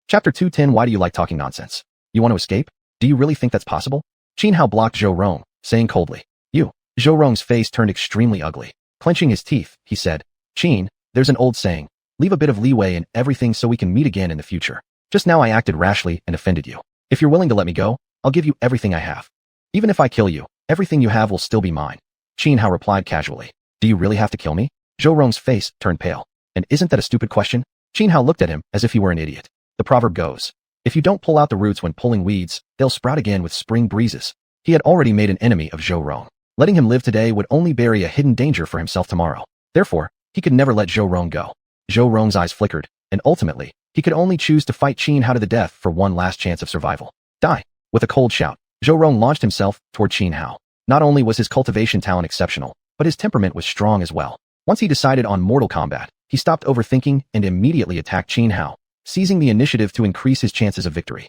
Chapter 210. Why do you like talking nonsense? You want to escape? Do you really think that's possible? Xuanhuan blocked Zhou Rong, saying coldly. You. Zhou Rong's face turned extremely ugly. Clenching his teeth, he said, Qin, there's an old saying, leave a bit of leeway in everything so we can meet again in the future. Just now I acted rashly and offended you. If you're willing to let me go, I'll give you everything I have. Even if I kill you, everything you have will still be mine. Xuanhuan replied casually. Do you really have to kill me? Zhou Rong's face turned pale. And isn't that a stupid question? Xuanhuan looked at him as if he were an idiot. The proverb goes, if you don't pull out the roots when pulling weeds, they'll sprout again with spring breezes. He had already made an enemy of Zhou Rong. Letting him live today would only bury a hidden danger for himself tomorrow. Therefore, he could never let Zhou Rong go. Zhou Rong's eyes flickered, and ultimately, he could only choose to fight Xuanhuan to the death for one last chance of survival. Die! With a cold shout, Zhou Rong launched himself toward Xuanhuan. Not only was his cultivation talent exceptional, but his temperament was strong as well. Once he decided on mortal combat, he stopped overthinking and immediately attacked Xuanhuan, seizing the initiative to increase his chances of victory.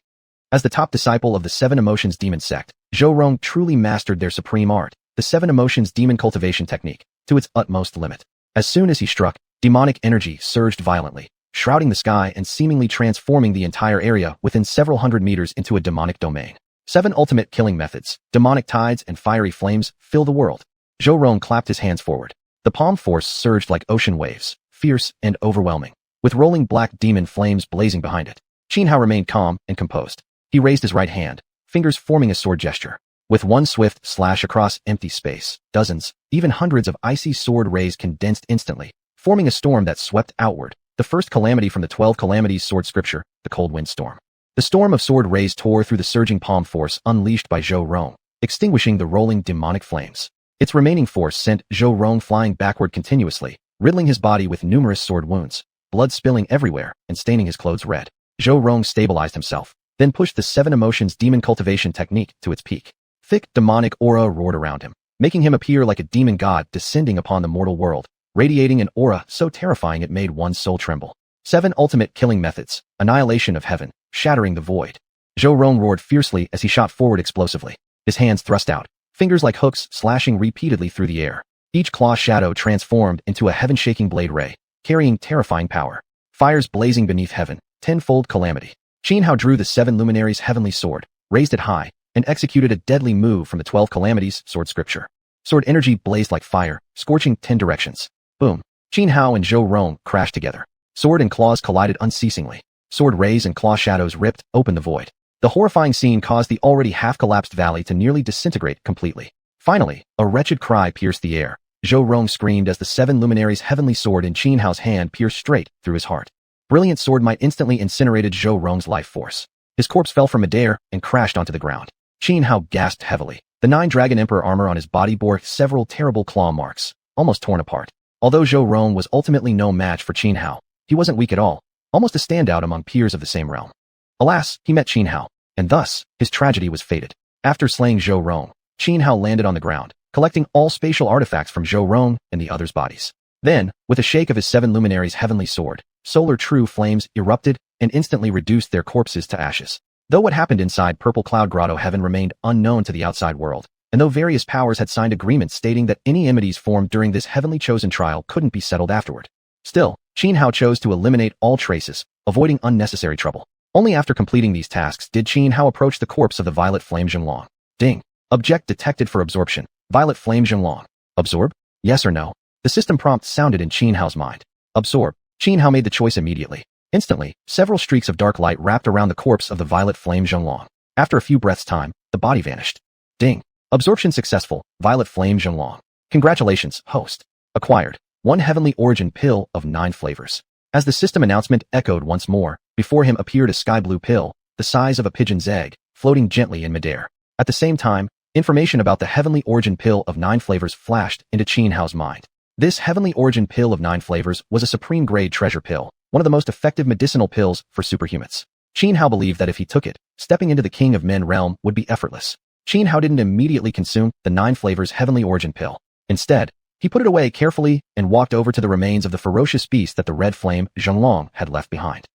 As the top disciple of the Seven Emotions Demon sect, Zhou Rong truly mastered their supreme art, the Seven Emotions Demon cultivation technique, to its utmost limit. As soon as he struck, demonic energy surged violently, shrouding the sky and seemingly transforming the entire area within several hundred meters into a demonic domain. 7 ultimate killing methods, demonic tides and fiery flames fill the world. Zhou Rong clapped his hands forward. The palm force surged like ocean waves, fierce and overwhelming, with rolling black demon flames blazing behind it. Xuanhuan remained calm and composed. He raised his right hand, fingers forming a sword gesture. With one swift slash across empty space, dozens, even hundreds of icy sword rays condensed instantly, forming a storm that swept outward, the first calamity from the 12 calamities sword scripture, the cold wind storm. The storm of sword rays tore through the surging palm force unleashed by Zhou Rong, extinguishing the rolling demonic flames. Its remaining force sent Zhou Rong flying backward continuously, riddling his body with numerous sword wounds, blood spilling everywhere and staining his clothes red. Zhou Rong stabilized himself, then pushed the 7 Emotions Demon cultivation technique to its peak. Thick demonic aura roared around him, making him appear like a demon god descending upon the mortal world, radiating an aura so terrifying it made one's soul tremble. 7 ultimate killing methods, annihilation of heaven, shattering the void. Zhou Rong roared fiercely as he shot forward explosively, his hands thrust out, fingers like hooks slashing repeatedly through the air. Each claw shadow transformed into a heaven-shaking blade ray, carrying terrifying power. Fires blazing beneath heaven, tenfold calamity. Xuanhuan drew the 7 luminaries' heavenly sword, raised it high, and executed a deadly move from the 12 calamities sword scripture. Sword energy blazed like fire, scorching 10 directions. Boom. Xuanhuan and Zhou Rong crashed together. Sword and claws collided unceasingly. Sword rays and claw shadows ripped open the void. The horrifying scene caused the already half-collapsed valley to nearly disintegrate completely. Finally, a wretched cry pierced the air. Zhou Rong screamed as the 7 luminaries' heavenly sword in Xuanhuan's hand pierced straight through his heart. Brilliant sword might instantly incinerated Zhou Rong's life force. His corpse fell from midair and crashed onto the ground. Xuanhuan gasped heavily. The 9 Dragon Emperor armor on his body bore several terrible claw marks, almost torn apart. Although Zhou Rong was ultimately no match for Xuanhuan, he wasn't weak at all, almost a standout among peers of the same realm. Alas, he met Xuanhuan, and thus, his tragedy was fated. After slaying Zhou Rong, Xuanhuan landed on the ground, collecting all spatial artifacts from Zhou Rong and the others' bodies. Then, with a shake of his 7 luminaries' heavenly sword, solar true flames erupted and instantly reduced their corpses to ashes. Though what happened inside Purple Cloud Grotto Heaven remained unknown to the outside world, and though various powers had signed agreements stating that any enmities formed during this heavenly chosen trial couldn't be settled afterward, still, Xuanhuan chose to eliminate all traces, avoiding unnecessary trouble. Only after completing these tasks did Xuanhuan approach the corpse of the Violet Flame Xuanhuan. Ding. Object detected for absorption. Violet Flame Xuanhuan. Absorb? Yes or no? The system prompt sounded in Xuanhuan's mind. Absorb. Xuanhuan made the choice immediately. Instantly, several streaks of dark light wrapped around the corpse of the Violet Flame Xuanhuan. After a few breaths' time, the body vanished. Ding. Absorption successful. Violet Flame Xianglong. Congratulations, host. Acquired. 1 heavenly origin pill of 9 flavors. As the system announcement echoed once more, before him appeared a sky blue pill, the size of a pigeon's egg, floating gently in midair. At the same time, information about the heavenly origin pill of 9 flavors flashed into Xianhao's mind. This heavenly origin pill of 9 flavors was a supreme grade treasure pill, one of the most effective medicinal pills for superhumans. Xianhao believed that if he took it, stepping into the King of Men realm would be effortless. Xianhao didn't immediately consume the 9 flavors heavenly origin pill. Instead, he put it away carefully and walked over to the remains of the ferocious beast that the red flame Xianglong had left behind.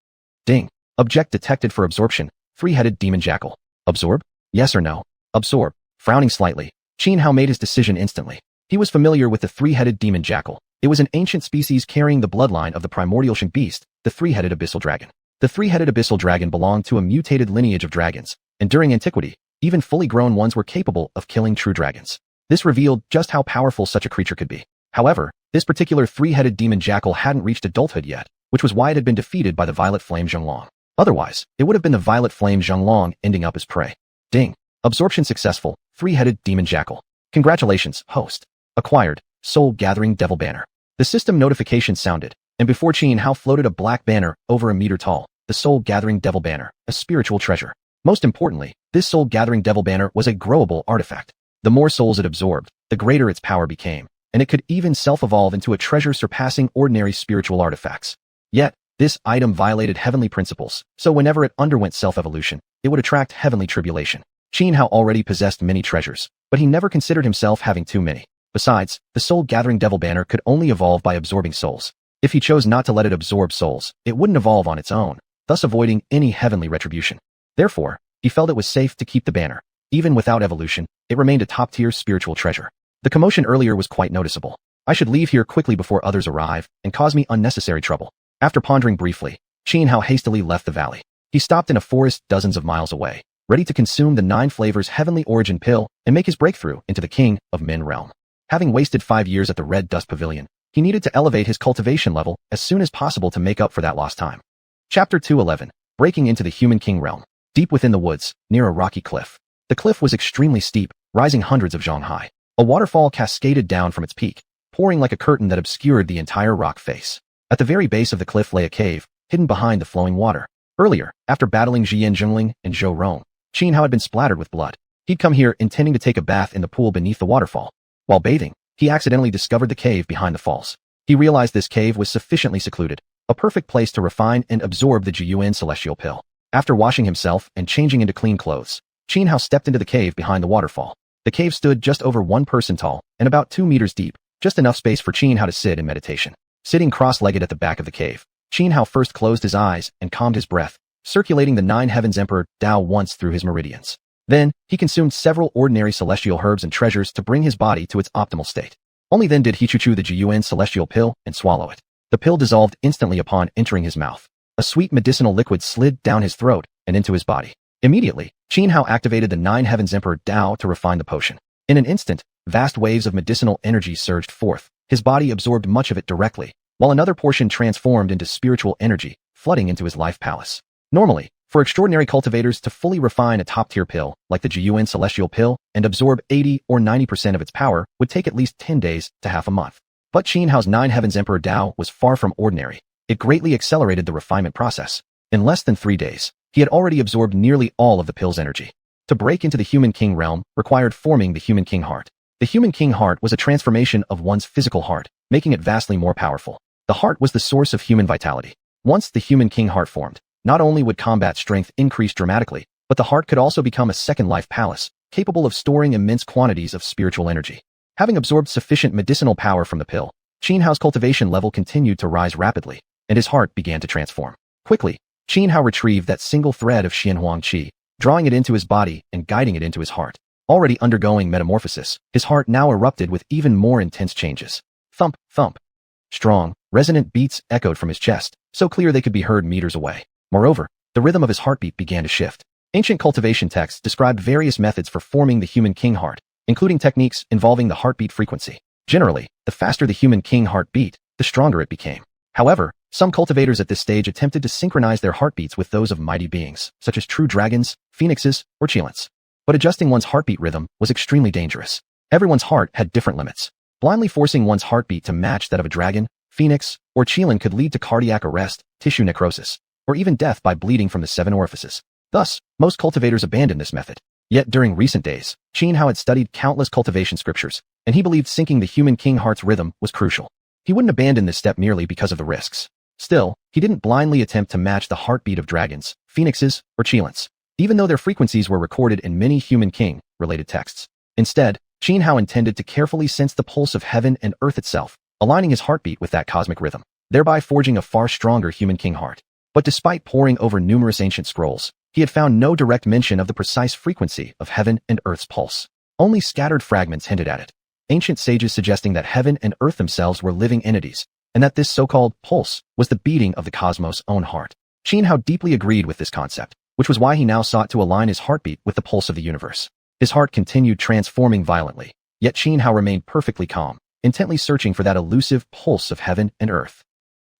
Ding. Object detected for absorption. 3-headed demon jackal. Absorb? Yes or no? Absorb. Frowning slightly, Xianhao made his decision instantly. He was familiar with the 3-headed demon jackal. It was an ancient species carrying the bloodline of the primordial beast, the 3-headed abyssal dragon. The 3-headed abyssal dragon belonged to a mutated lineage of dragons, and during antiquity, even fully grown ones were capable of killing true dragons. This revealed just how powerful such a creature could be. However, this particular 3-headed demon jackal hadn't reached adulthood yet, which was why it had been defeated by the violet flame Xianglong. Otherwise, it would have been the violet flame Xianglong ending up as prey. Ding. Absorption successful. 3-headed demon jackal. Congratulations, host. Acquired. Soul Gathering Devil Banner. The system notification sounded, and before Xianhao floated a black banner over a meter tall, the Soul Gathering Devil Banner, a spiritual treasure. Most importantly, this Soul Gathering Devil Banner was a growable artifact. The more souls it absorbed, the greater its power became, and it could even self-evolve into a treasure surpassing ordinary spiritual artifacts. Yet, this item violated heavenly principles, so whenever it underwent self-evolution, it would attract heavenly tribulation. Xianhao already possessed many treasures, but he never considered himself having too many. Besides, the Soul Gathering Devil Banner could only evolve by absorbing souls. If he chose not to let it absorb souls, it wouldn't evolve on its own, thus avoiding any heavenly retribution. Therefore, he felt it was safe to keep the banner. Even without evolution, it remained a top-tier spiritual treasure. The commotion earlier was quite noticeable. I should leave here quickly before others arrive and cause me unnecessary trouble. After pondering briefly, Xianhao hastily left the valley. He stopped in a forest dozens of miles away, ready to consume the 9 flavors heavenly origin pill and make his breakthrough into the King of Men realm. Having wasted 5 years at the Red Dust Pavilion, he needed to elevate his cultivation level as soon as possible to make up for that lost time. Chapter 211. Breaking into the Human King realm. Deep within the woods, near a rocky cliff. The cliff was extremely steep, rising hundreds of zhang high. A waterfall cascaded down from its peak, pouring like a curtain that obscured the entire rock face. At the very base of the cliff lay a cave, hidden behind the flowing water. Earlier, after battling Jian Jingling and Zhou Rong, Xianhao had been splattered with blood. He'd come here intending to take a bath in the pool beneath the waterfall. While bathing, he accidentally discovered the cave behind the falls. He realized this cave was sufficiently secluded, a perfect place to refine and absorb the xiuxian celestial pill. After washing himself and changing into clean clothes, Xianhao stepped into the cave behind the waterfall. The cave stood just over 1 person tall and about 2 meters deep, just enough space for Xianhao to sit in meditation. Sitting cross-legged at the back of the cave, Xianhao first closed his eyes and calmed his breath, circulating the 9 heavens emperor Dao once through his meridians. Then, he consumed several ordinary celestial herbs and treasures to bring his body to its optimal state. Only then did he chew the xiuxian celestial pill and swallow it. The pill dissolved instantly upon entering his mouth. A sweet medicinal liquid slid down his throat and into his body. Immediately, Xianhao activated the 9 heavens emperor Dao to refine the potion. In an instant, vast waves of medicinal energy surged forth. His body absorbed much of it directly, while another portion transformed into spiritual energy, flooding into his life palace. Normally, for extraordinary cultivators to fully refine a top-tier pill, like the xiuxian celestial pill, and absorb 80 or 90% of its power would take at least 10 days to half a month. But Xianhao's 9 heavens emperor Dao was far from ordinary. It greatly accelerated the refinement process. In less than 3 days, he had already absorbed nearly all of the pill's energy. To break into the Human King realm required forming the Human King heart. The Human King heart was a transformation of one's physical heart, making it vastly more powerful. The heart was the source of human vitality. Once the Human King heart formed, not only would combat strength increase dramatically, but the heart could also become a second life palace, capable of storing immense quantities of spiritual energy. Having absorbed sufficient medicinal power from the pill, Xianhao's cultivation level continued to rise rapidly, and his heart began to transform. Quickly, Xianhao retrieved that single thread of xuanhuan qi, drawing it into his body and guiding it into his heart. Already undergoing metamorphosis, his heart now erupted with even more intense changes. Thump, thump. Strong, resonant beats echoed from his chest, so clear they could be heard meters away. Moreover, the rhythm of his heartbeat began to shift. Ancient cultivation texts described various methods for forming the Human King heart, including techniques involving the heartbeat frequency. Generally, the faster the Human King heart beat, the stronger it became. However, some cultivators at this stage attempted to synchronize their heartbeats with those of mighty beings, such as true dragons, phoenixes, or xianxia. But adjusting one's heartbeat rhythm was extremely dangerous. Everyone's heart had different limits. Blindly forcing one's heartbeat to match that of a dragon, phoenix, or xiuxian could lead to cardiac arrest, tissue necrosis, or even death by bleeding from the 7 orifices. Thus, most cultivators abandoned this method. Yet during recent days, Xianhuan had studied countless cultivation scriptures, and he believed syncing the human king heart's rhythm was crucial. He wouldn't abandon this step merely because of the risks. Still, he didn't blindly attempt to match the heartbeat of dragons, phoenixes, or xiuxians, even though their frequencies were recorded in many human king-related texts. Instead, Xianhuan intended to carefully sense the pulse of heaven and earth itself, aligning his heartbeat with that cosmic rhythm, thereby forging a far stronger human king heart. But despite poring over numerous ancient scrolls, he had found no direct mention of the precise frequency of heaven and earth's pulse. Only scattered fragments hinted at it. Ancient sages suggesting that heaven and earth themselves were living entities, and that this so-called pulse was the beating of the cosmos' own heart. Xianhuan deeply agreed with this concept, which was why he now sought to align his heartbeat with the pulse of the universe. His heart continued transforming violently, yet Xianhuan remained perfectly calm, intently searching for that elusive pulse of heaven and earth.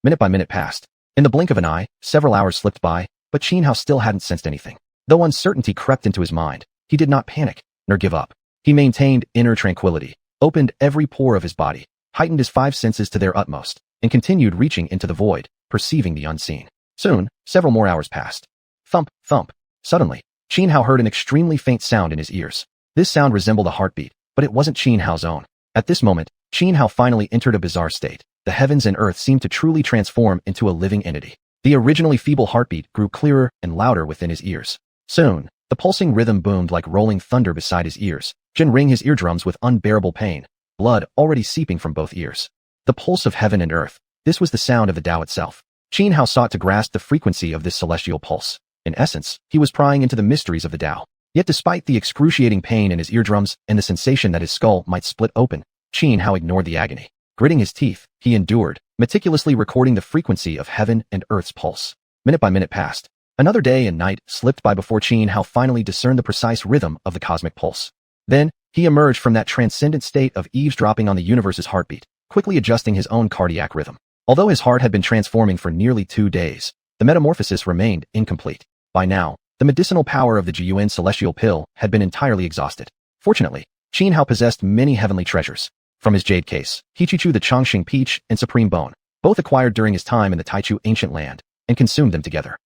Minute by minute passed. In the blink of an eye, several hours slipped by, but Xianhuan still hadn't sensed anything. Though uncertainty crept into his mind, he did not panic, nor give up. He maintained inner tranquility, opened every pore of his body, heightened his 5 senses to their utmost, and continued reaching into the void, perceiving the unseen. Soon, several more hours passed. Thump, thump. Suddenly, Xianhuan heard an extremely faint sound in his ears. This sound resembled a heartbeat, but it wasn't Xianhuan's own. At this moment, Xianhuan finally entered a bizarre state. The heavens and earth seemed to truly transform into a living entity. The originally feeble heartbeat grew clearer and louder within his ears. Soon, the pulsing rhythm boomed like rolling thunder beside his ears, ringing his eardrums with unbearable pain, blood already seeping from both ears. The pulse of heaven and earth. This was the sound of the Tao itself. Xianhuan sought to grasp the frequency of this celestial pulse. In essence, he was prying into the mysteries of the Tao. Yet despite the excruciating pain in his eardrums and the sensation that his skull might split open, Xianhuan ignored the agony. Gritting his teeth, he endured, meticulously recording the frequency of heaven and earth's pulse. Minute by minute passed. Another day and night slipped by before Xianhuan finally discerned the precise rhythm of the cosmic pulse. Then, he emerged from that transcendent state of eavesdropping on the universe's heartbeat, quickly adjusting his own cardiac rhythm. Although his heart had been transforming for nearly 2 days, the metamorphosis remained incomplete. By now, the medicinal power of the xiuxian celestial pill had been entirely exhausted. Fortunately, Xianhuan possessed many heavenly treasures. From his jade case, Qiqichu the Chongqing peach and supreme bone, both acquired during his time in the Taichu ancient land, and consumed them together.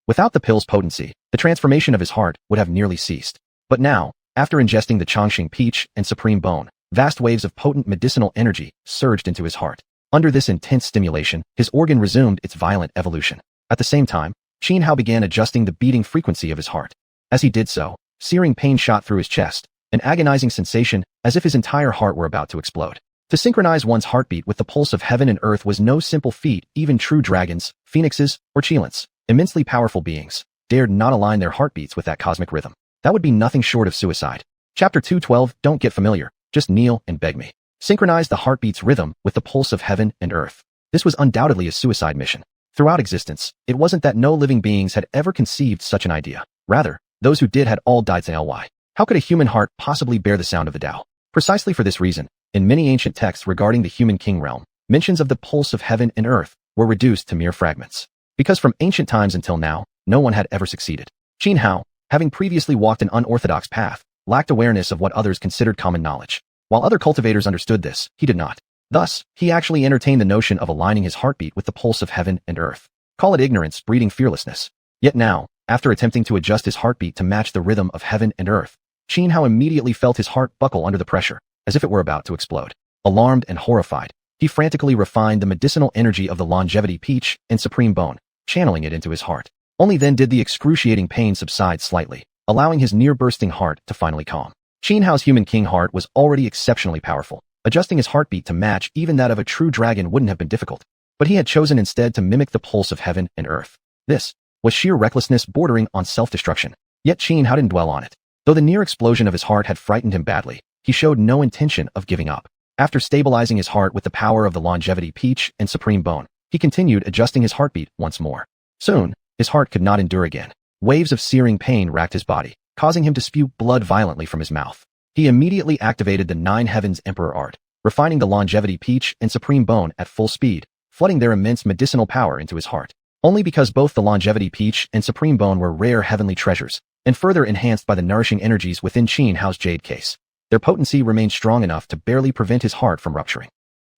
Without the pill's potency, the transformation of his heart would have nearly ceased. But now, after ingesting the Chongqing peach and supreme bone, vast waves of potent medicinal energy surged into his heart. Under this intense stimulation, his organ resumed its violent evolution. At the same time, Xianhuan began adjusting the beating frequency of his heart. As he did so, searing pain shot through his chest, an agonizing sensation as if his entire heart were about to explode. To synchronize one's heartbeat with the pulse of heaven and earth was no simple feat. Even true dragons, phoenixes, or xiuxians, immensely powerful beings, dared not align their heartbeats with that cosmic rhythm. That would be nothing short of suicide. Chapter 212, Don't get familiar, just kneel and beg me. Synchronize the heartbeat's rhythm with the pulse of heaven and earth. This was undoubtedly a suicide mission. Throughout existence, it wasn't that no living beings had ever conceived such an idea. Rather, those who did had all died ly. How could a human heart possibly bear the sound of the Tao? Precisely for this reason, in many ancient texts regarding the human king realm, mentions of the pulse of heaven and earth were reduced to mere fragments. Because from ancient times until now, no one had ever succeeded. Xianhuan, having previously walked an unorthodox path, lacked awareness of what others considered common knowledge. While other cultivators understood this, he did not. Thus, he actually entertained the notion of aligning his heartbeat with the pulse of heaven and earth. Call it ignorance breeding fearlessness. Yet now, after attempting to adjust his heartbeat to match the rhythm of heaven and earth, Xianhuan immediately felt his heart buckle under the pressure, as if it were about to explode. Alarmed and horrified, he frantically refined the medicinal energy of the longevity peach and supreme bone, channeling it into his heart. Only then did the excruciating pain subside slightly, allowing his near-bursting heart to finally calm. Xianhuan's human king heart was already exceptionally powerful. Adjusting his heartbeat to match even that of a true dragon wouldn't have been difficult. But he had chosen instead to mimic the pulse of heaven and earth. This was sheer recklessness bordering on self-destruction. Yet Xianhuan didn't dwell on it. Though the near explosion of his heart had frightened him badly, he showed no intention of giving up. After stabilizing his heart with the power of the longevity peach and supreme bone, he continued adjusting his heartbeat once more. Soon, his heart could not endure again. Waves of searing pain racked his body, causing him to spew blood violently from his mouth. He immediately activated the 9 Heavens Emperor art, refining the longevity peach and supreme bone at full speed, flooding their immense medicinal power into his heart. Only because both the longevity peach and supreme bone were rare heavenly treasures, and further enhanced by the nourishing energies within Xianhua's jade case. Their potency remained strong enough to barely prevent his heart from rupturing.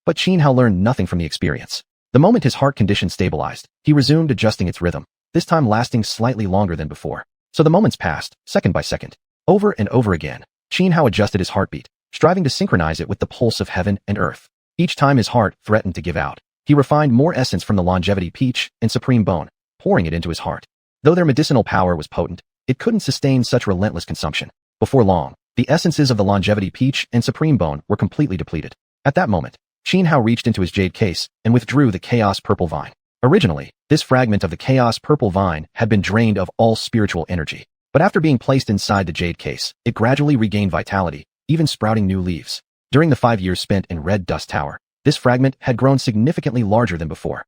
But Xianhua learned nothing from the experience. The moment his heart condition stabilized, he resumed adjusting its rhythm, this time lasting slightly longer than before. So the moments passed, second by second. Over and over again, Xianhua adjusted his heartbeat, striving to synchronize it with the pulse of heaven and earth. Each time his heart threatened to give out, he refined more essence from the longevity peach and supreme bone, pouring it into his heart. Though their medicinal power was potent, it couldn't sustain such relentless consumption. Before long, the essences of the longevity peach and supreme bone were completely depleted. At that moment, Xianhua reached into his jade case and withdrew the chaos purple vine. Originally, this fragment of the chaos purple vine had been drained of all spiritual energy, but after being placed inside the jade case, it gradually regained vitality, even sprouting new leaves. During the 5 years spent in Red Dust Tower, this fragment had grown significantly larger than before.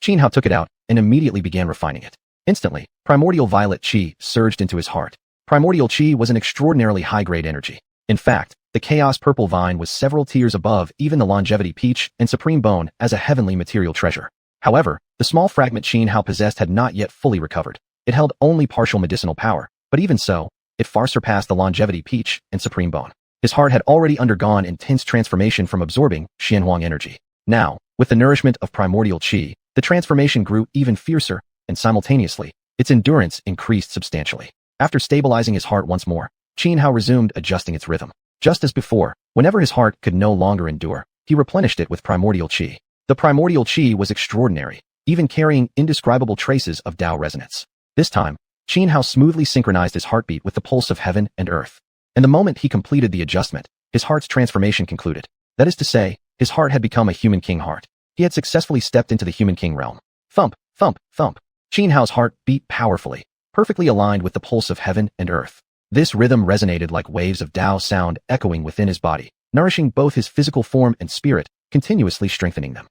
Xianhua took it out and immediately began refining it. Instantly, primordial violet qi surged into his heart. Primordial qi was an extraordinarily high-grade energy. In fact, the chaos purple vine was several tiers above even the longevity peach and supreme bone as a heavenly material treasure. However, the small fragment Xianhua possessed had not yet fully recovered. It held only partial medicinal power, but even so, it far surpassed the longevity peach and supreme bone. His heart had already undergone intense transformation from absorbing xianhuan energy. Now, with the nourishment of primordial qi, the transformation grew even fiercer, and simultaneously, its endurance increased substantially. After stabilizing his heart once more, Xianhua resumed adjusting its rhythm. Just as before, whenever his heart could no longer endure, he replenished it with primordial qi. The primordial qi was extraordinary, even carrying indescribable traces of Tao resonance. This time, Xianhua smoothly synchronized his heartbeat with the pulse of heaven and earth. And the moment he completed the adjustment, his heart's transformation concluded. That is to say, his heart had become a human king heart. He had successfully stepped into the human king realm. Thump, thump, thump. Xianhua's heart beat powerfully, perfectly aligned with the pulse of heaven and earth. This rhythm resonated like waves of Tao sound echoing within his body, nourishing both his physical form and spirit, continuously strengthening them.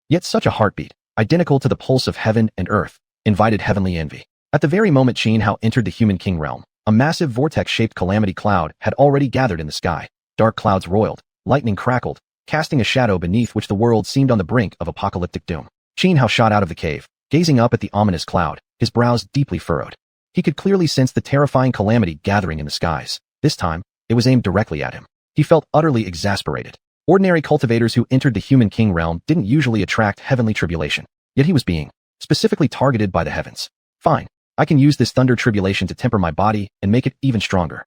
Yet such a heartbeat, identical to the pulse of heaven and earth, invited heavenly envy. At the very moment Xianhua entered the human king realm, a massive vortex-shaped calamity cloud had already gathered in the sky. Dark clouds roiled, lightning crackled, casting a shadow beneath which the world seemed on the brink of apocalyptic doom. Xianhua shot out of the cave, gazing up at the ominous cloud, his brows deeply furrowed. He could clearly sense the terrifying calamity gathering in the skies. This time, it was aimed directly at him. He felt utterly exasperated. Ordinary cultivators who entered the human king realm didn't usually attract heavenly tribulation, yet he was being specifically targeted by the heavens. Fine, I can use this thunder tribulation to temper my body and make it even stronger.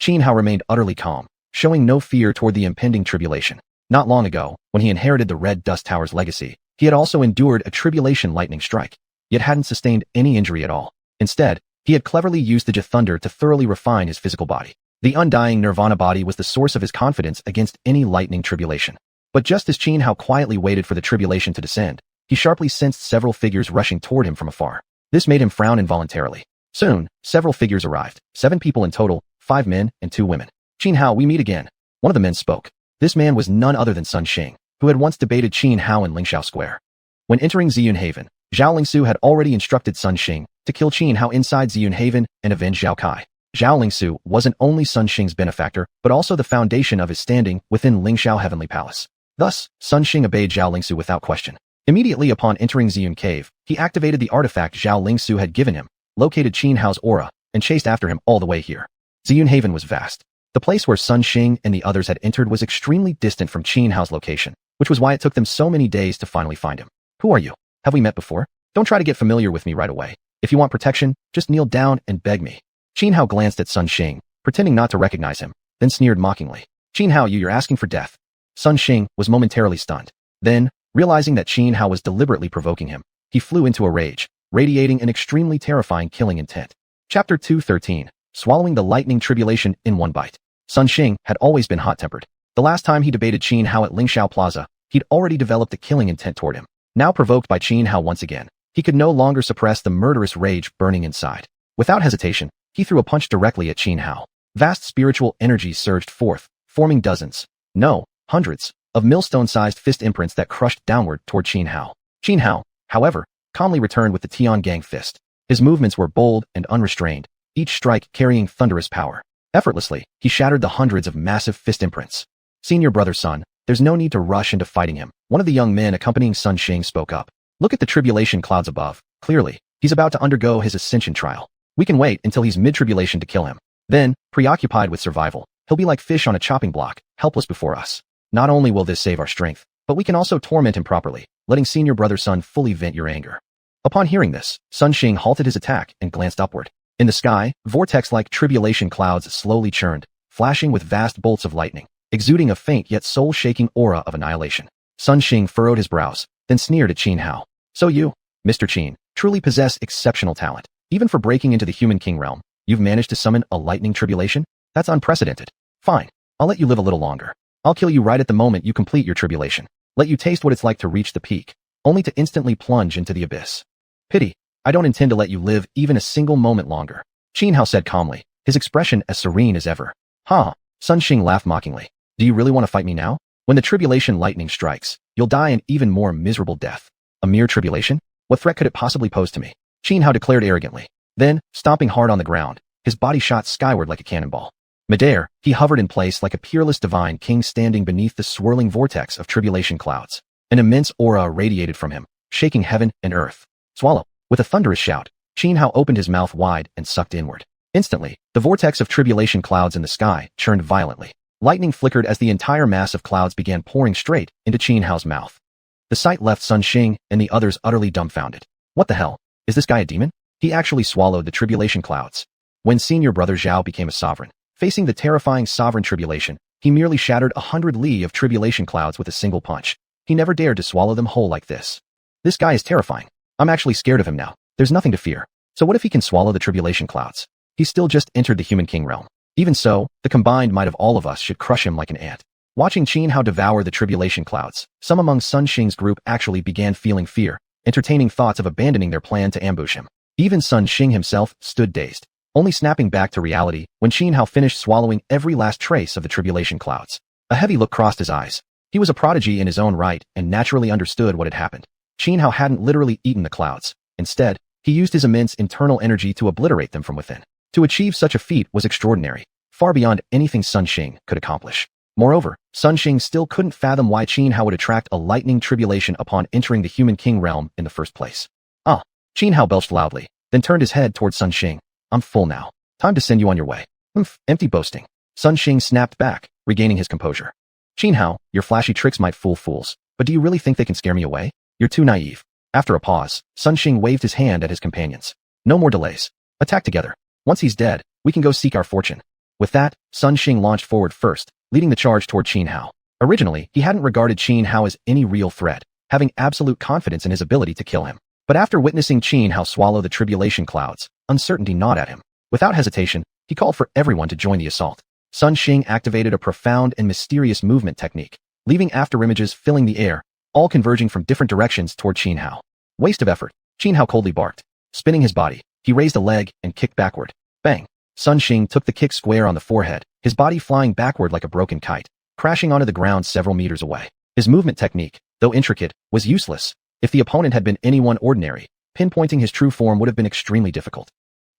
Xianhua remained utterly calm, showing no fear toward the impending tribulation. Not long ago, when he inherited the Red Dust Tower's legacy, he had also endured a tribulation lightning strike, yet hadn't sustained any injury at all. Instead, he had cleverly used the thunder to thoroughly refine his physical body. The undying nirvana body was the source of his confidence against any lightning tribulation. But just as Xianhua quietly waited for the tribulation to descend, he sharply sensed several figures rushing toward him from afar. This made him frown involuntarily. Soon, several figures arrived, 7 people in total, 5 men and 2 women. Xianhua, we meet again. One of the men spoke. This man was none other than Sun Xing, who had once debated Xianhua in Lingxiao Square. When entering Ziyun Haven, Zhao Lingsu had already instructed Sun Xing to kill Xianhua inside Ziyun Haven and avenge Zhao Kai. Zhao Lingsu wasn't only Sun Xing's benefactor, but also the foundation of his standing within Lingxiao Heavenly Palace. Thus, Sun Xing obeyed Zhao Lingsu without question. Immediately upon entering Ziyun Cave, he activated the artifact Zhao Lingsu had given him, located Xianhua's aura, and chased after him all the way here. Ziyun Haven was vast. The place where Sun Xing and the others had entered was extremely distant from Xianhua's location, which was why it took them so many days to finally find him. Who are you? Have we met before? Don't try to get familiar with me right away. If you want protection, just kneel down and beg me. Xianhua glanced at Sun Xing, pretending not to recognize him, then sneered mockingly. Xianhua, you're asking for death. Sun Xing was momentarily stunned. Then, realizing that Xianhua was deliberately provoking him, he flew into a rage, radiating an extremely terrifying killing intent. Chapter 213. Swallowing the lightning tribulation in one bite. Sun Xing had always been hot-tempered. The last time he debated Xianhua at Lingxiao Plaza, he'd already developed a killing intent toward him. Now provoked by Xianhua once again, he could no longer suppress the murderous rage burning inside. Without hesitation, he threw a punch directly at Xianhua. Vast spiritual energies surged forth, forming dozens, no, hundreds, of millstone-sized fist imprints that crushed downward toward Xianhua. Xianhua, however, calmly returned with the Tiangang fist. His movements were bold and unrestrained, each strike carrying thunderous power. Effortlessly, he shattered the hundreds of massive fist imprints. Senior brother Sun, there's no need to rush into fighting him. One of the young men accompanying Sun Xing spoke up. Look at the tribulation clouds above. Clearly, he's about to undergo his ascension trial. We can wait until he's mid-tribulation to kill him. Then, preoccupied with survival, he'll be like fish on a chopping block, helpless before us. Not only will this save our strength, but we can also torment him properly, letting senior brother Sun fully vent your anger. Upon hearing this, Sun Xing halted his attack and glanced upward. In the sky, vortex-like tribulation clouds slowly churned, flashing with vast bolts of lightning, exuding a faint yet soul-shaking aura of annihilation. Sun Xing furrowed his brows, then sneered at Qin Hao. So you, Mr. Qin, truly possess exceptional talent. Even for breaking into the human king realm, you've managed to summon a lightning tribulation? That's unprecedented. Fine, I'll let you live a little longer. I'll kill you right at the moment you complete your tribulation. Let you taste what it's like to reach the peak, only to instantly plunge into the abyss. Pity, I don't intend to let you live even a single moment longer. Qin Hao said calmly, his expression as serene as ever. Ha! Sun Xing laughed mockingly. Do you really want to fight me now? When the tribulation lightning strikes, you'll die an even more miserable death. A mere tribulation? What threat could it possibly pose to me? Qin Hao declared arrogantly. Then, stomping hard on the ground, his body shot skyward like a cannonball. Midair, he hovered in place like a peerless divine king standing beneath the swirling vortex of tribulation clouds. An immense aura radiated from him, shaking heaven and earth. Swallow. With a thunderous shout, Qin Hao opened his mouth wide and sucked inward. Instantly, the vortex of tribulation clouds in the sky churned violently. Lightning flickered as the entire mass of clouds began pouring straight into Qin Hao's mouth. The sight left Sun Xing and the others utterly dumbfounded. What the hell? Is this guy a demon? He actually swallowed the tribulation clouds. When senior brother Zhao became a sovereign, facing the terrifying sovereign tribulation, he merely shattered 100 li of tribulation clouds with a single punch. He never dared to swallow them whole like this. This guy is terrifying. I'm actually scared of him now. There's nothing to fear. So what if he can swallow the tribulation clouds? He's still just entered the human king realm. Even so, the combined might of all of us should crush him like an ant. Watching Qin Hao devour the tribulation clouds, some among Sun Xing's group actually began feeling fear, entertaining thoughts of abandoning their plan to ambush him. Even Sun Xing himself stood dazed, only snapping back to reality when Qin Hao finished swallowing every last trace of the tribulation clouds. A heavy look crossed his eyes. He was a prodigy in his own right and naturally understood what had happened. Qin Hao hadn't literally eaten the clouds. Instead, he used his immense internal energy to obliterate them from within. To achieve such a feat was extraordinary, far beyond anything Sun Xing could accomplish. Moreover, Sun Xing still couldn't fathom why Qin Hao would attract a lightning tribulation upon entering the human king realm in the first place. Ah! Qin Hao belched loudly, then turned his head towards Sun Xing. I'm full now. Time to send you on your way. Empty boasting. Sun Xing snapped back, regaining his composure. Qin Hao, your flashy tricks might fool fools, but do you really think they can scare me away? You're too naive. After a pause, Sun Xing waved his hand at his companions. No more delays. Attack together. Once he's dead, we can go seek our fortune. With that, Sun Xing launched forward first, leading the charge toward Qin Hao. Originally, he hadn't regarded Qin Hao as any real threat, having absolute confidence in his ability to kill him. But after witnessing Qin Hao swallow the tribulation clouds, uncertainty gnawed at him. Without hesitation, he called for everyone to join the assault. Sun Xing activated a profound and mysterious movement technique, leaving afterimages filling the air, all converging from different directions toward Qin Hao. Waste of effort. Qin Hao coldly barked. Spinning his body, he raised a leg and kicked backward. Bang! Sun Xing took the kick square on the forehead, his body flying backward like a broken kite, crashing onto the ground several meters away. His movement technique, though intricate, was useless. If the opponent had been anyone ordinary, pinpointing his true form would have been extremely difficult.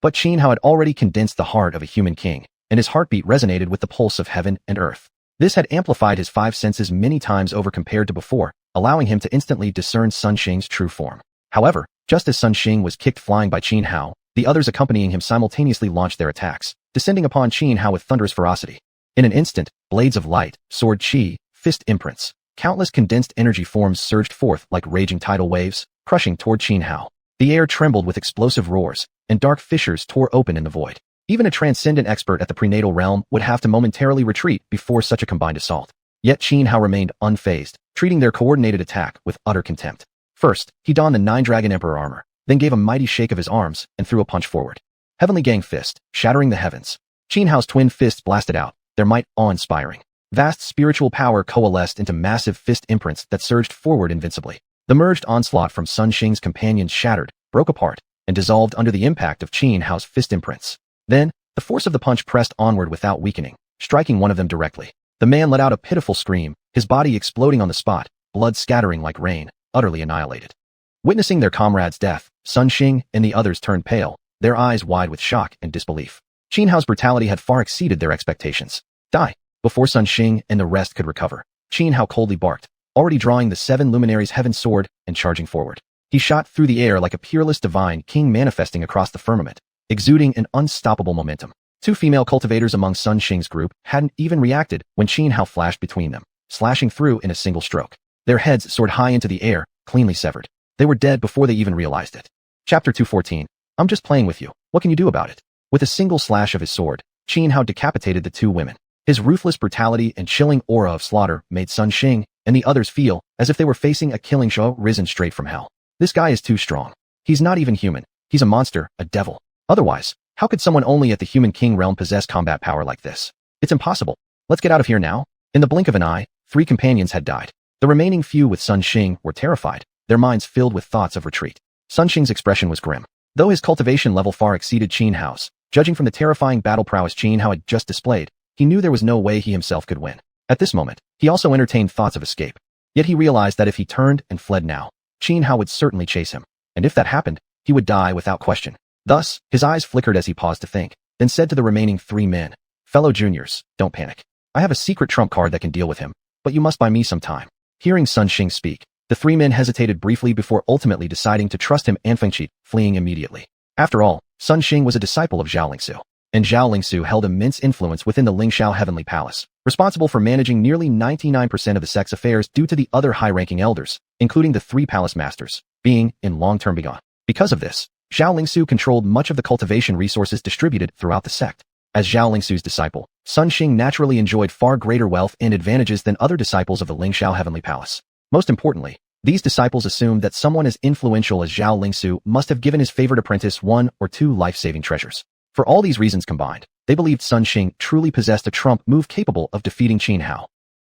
But Qin Hao had already condensed the heart of a human king, and his heartbeat resonated with the pulse of heaven and earth. This had amplified his five senses many times over compared to before, allowing him to instantly discern Sun Xing's true form. However, just as Sun Xing was kicked flying by Qin Hao, the others accompanying him simultaneously launched their attacks, descending upon Qin Hao with thunderous ferocity. In an instant, blades of light, sword chi, fist imprints, countless condensed energy forms surged forth like raging tidal waves, crushing toward Qin Hao. The air trembled with explosive roars, and dark fissures tore open in the void. Even a transcendent expert at the prenatal realm would have to momentarily retreat before such a combined assault. Yet Qin Hao remained unfazed, treating their coordinated attack with utter contempt. First, he donned the Nine-Dragon Emperor armor, then gave a mighty shake of his arms and threw a punch forward. Heavenly Gang Fist, shattering the heavens. Qin Hao's twin fists blasted out, their might awe-inspiring. Vast spiritual power coalesced into massive fist imprints that surged forward invincibly. The merged onslaught from Sun Xing's companions shattered, broke apart, and dissolved under the impact of Qin Hao's fist imprints. Then, the force of the punch pressed onward without weakening, striking one of them directly. The man let out a pitiful scream, his body exploding on the spot, blood scattering like rain, utterly annihilated. Witnessing their comrade's death, Sun Xing and the others turned pale, their eyes wide with shock and disbelief. Qin Hao's brutality had far exceeded their expectations. Die! Before Sun Xing and the rest could recover, Qin Hao coldly barked, already drawing the seven luminaries' heaven sword and charging forward. He shot through the air like a peerless divine king manifesting across the firmament, exuding an unstoppable momentum. Two female cultivators among Sun Xing's group hadn't even reacted when Xianhao flashed between them, slashing through in a single stroke. Their heads soared high into the air, cleanly severed. They were dead before they even realized it. Chapter 214. I'm just playing with you. What can you do about it? With a single slash of his sword, Xianhao decapitated the two women. His ruthless brutality and chilling aura of slaughter made Sun Xing and the others feel as if they were facing a killing show risen straight from hell. This guy is too strong. He's not even human. He's a monster, a devil. Otherwise, how could someone only at the human king realm possess combat power like this? It's impossible. Let's get out of here now. In the blink of an eye, 3 companions had died. The remaining few with Sun Xing were terrified, their minds filled with thoughts of retreat. Sun Xing's expression was grim. Though his cultivation level far exceeded Xianhao's, judging from the terrifying battle prowess Xianhao had just displayed, he knew there was no way he himself could win. At this moment, he also entertained thoughts of escape. Yet he realized that if he turned and fled now, Xianhao would certainly chase him. And if that happened, he would die without question. Thus, his eyes flickered as he paused to think, then said to the remaining 3 men, "Fellow juniors, don't panic. I have a secret trump card that can deal with him, but you must buy me some time." Hearing Sun Xing speak, the 3 men hesitated briefly before ultimately deciding to trust him and fleeing immediately. After all, Sun Xing was a disciple of Zhao Lingsu, and Zhao Lingsu held immense influence within the Lingxiao Heavenly Palace, responsible for managing nearly 99% of the sect's affairs due to the other high-ranking elders, including the 3 palace masters, being in long-term begone. Because of this, Zhao Lingsu controlled much of the cultivation resources distributed throughout the sect. As Zhao Lingsu's disciple, Sun Xing naturally enjoyed far greater wealth and advantages than other disciples of the Lingxiao Heavenly Palace. Most importantly, these disciples assumed that someone as influential as Zhao Lingsu must have given his favorite apprentice 1 or 2 life-saving treasures. For all these reasons combined, they believed Sun Xing truly possessed a trump move capable of defeating Xianhao.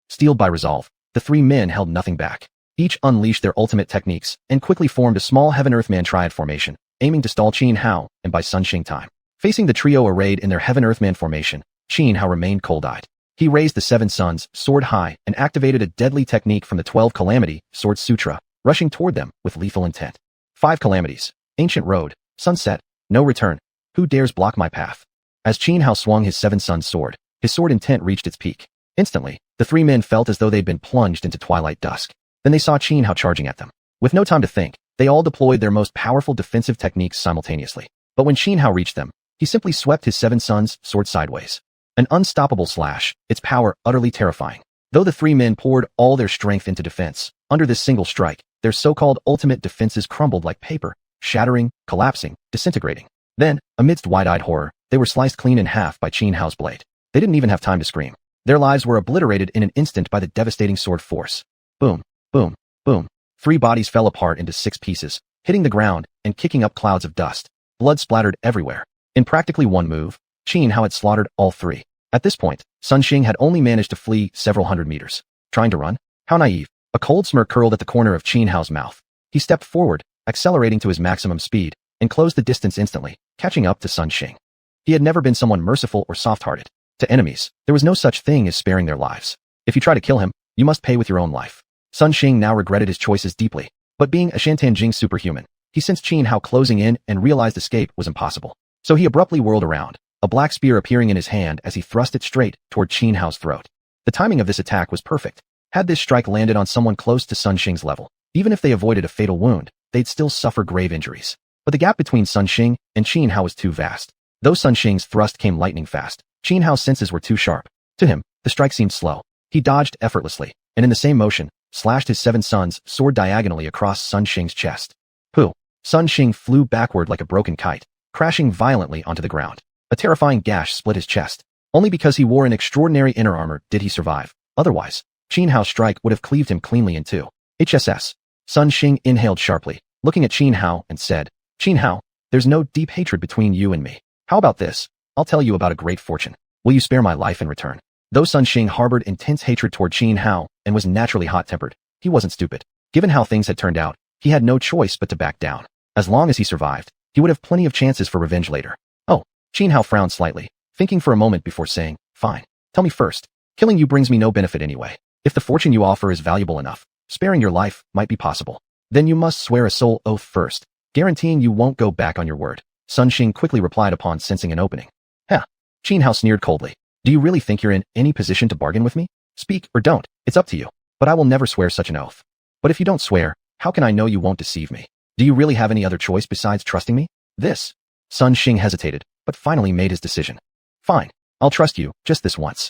Steeled by resolve, the 3 men held nothing back. Each unleashed their ultimate techniques and quickly formed a small Heaven-Earth-Man triad formation, aiming to stall Xianhao and buy Sun Xing time. Facing the trio arrayed in their Heaven-Earth-Man formation, Xianhao remained cold-eyed. He raised the 7 suns, sword high, and activated a deadly technique from the 12 Calamity, Sword Sutra, rushing toward them with lethal intent. 5 calamities. Ancient road. Sunset. No return. Who dares block my path? As Xianhao swung his 7 suns sword, his sword intent reached its peak. Instantly, the 3 men felt as though they'd been plunged into twilight dusk. Then they saw Xianhao charging at them. With no time to think, they all deployed their most powerful defensive techniques simultaneously. But when Xianhao reached them, he simply swept his 7 suns sword sideways. An unstoppable slash, its power utterly terrifying. Though the 3 men poured all their strength into defense, under this single strike, their so-called ultimate defenses crumbled like paper, shattering, collapsing, disintegrating. Then, amidst wide-eyed horror, they were sliced clean in half by Xianhao's blade. They didn't even have time to scream. Their lives were obliterated in an instant by the devastating sword force. Boom, boom, boom. 3 bodies fell apart into 6 pieces, hitting the ground and kicking up clouds of dust. Blood splattered everywhere. In practically one move, Xianhao had slaughtered all 3. At this point, Sun Xing had only managed to flee several hundred meters. Trying to run? How naive. A cold smirk curled at the corner of Xianhao's mouth. He stepped forward, accelerating to his maximum speed, and closed the distance instantly, catching up to Sun Xing. He had never been someone merciful or soft-hearted. To enemies, there was no such thing as sparing their lives. If you try to kill him, you must pay with your own life. Sun Xing now regretted his choices deeply, but being a Shantanjing superhuman, he sensed Xianhao closing in and realized escape was impossible. So he abruptly whirled around, a black spear appearing in his hand as he thrust it straight toward Xianhao's throat. The timing of this attack was perfect. Had this strike landed on someone close to Sun Xing's level, even if they avoided a fatal wound, they'd still suffer grave injuries. But the gap between Sun Xing and Xianhao was too vast. Though Sun Xing's thrust came lightning fast, Xianhao's senses were too sharp. To him, the strike seemed slow. He dodged effortlessly, and in the same motion, slashed his 7 suns sword diagonally across Sun Xing's chest. Pooh! Sun Xing flew backward like a broken kite, crashing violently onto the ground. A terrifying gash split his chest. Only because he wore an extraordinary inner armor did he survive. Otherwise, Xianhao's strike would have cleaved him cleanly in 2. HSS. Sun Xing inhaled sharply, looking at Xianhao and said, "Xianhao, there's no deep hatred between you and me. How about this? I'll tell you about a great fortune. Will you spare my life in return?" Though Sun Xing harbored intense hatred toward Xianhao and was naturally hot-tempered, he wasn't stupid. Given how things had turned out, he had no choice but to back down. As long as he survived, he would have plenty of chances for revenge later. Oh, Xianhao frowned slightly, thinking for a moment before saying, "Fine. Tell me first. Killing you brings me no benefit anyway. If the fortune you offer is valuable enough, sparing your life might be possible. Then you must swear a soul oath first, guaranteeing you won't go back on your word." Sun Xing quickly replied upon sensing an opening. "Huh." Xianhao sneered coldly. "Do you really think you're in any position to bargain with me? Speak or don't, it's up to you. But I will never swear such an oath. But if you don't swear, how can I know you won't deceive me? Do you really have any other choice besides trusting me?" This. Sun Xing hesitated, but finally made his decision. Fine. I'll trust you, just this once.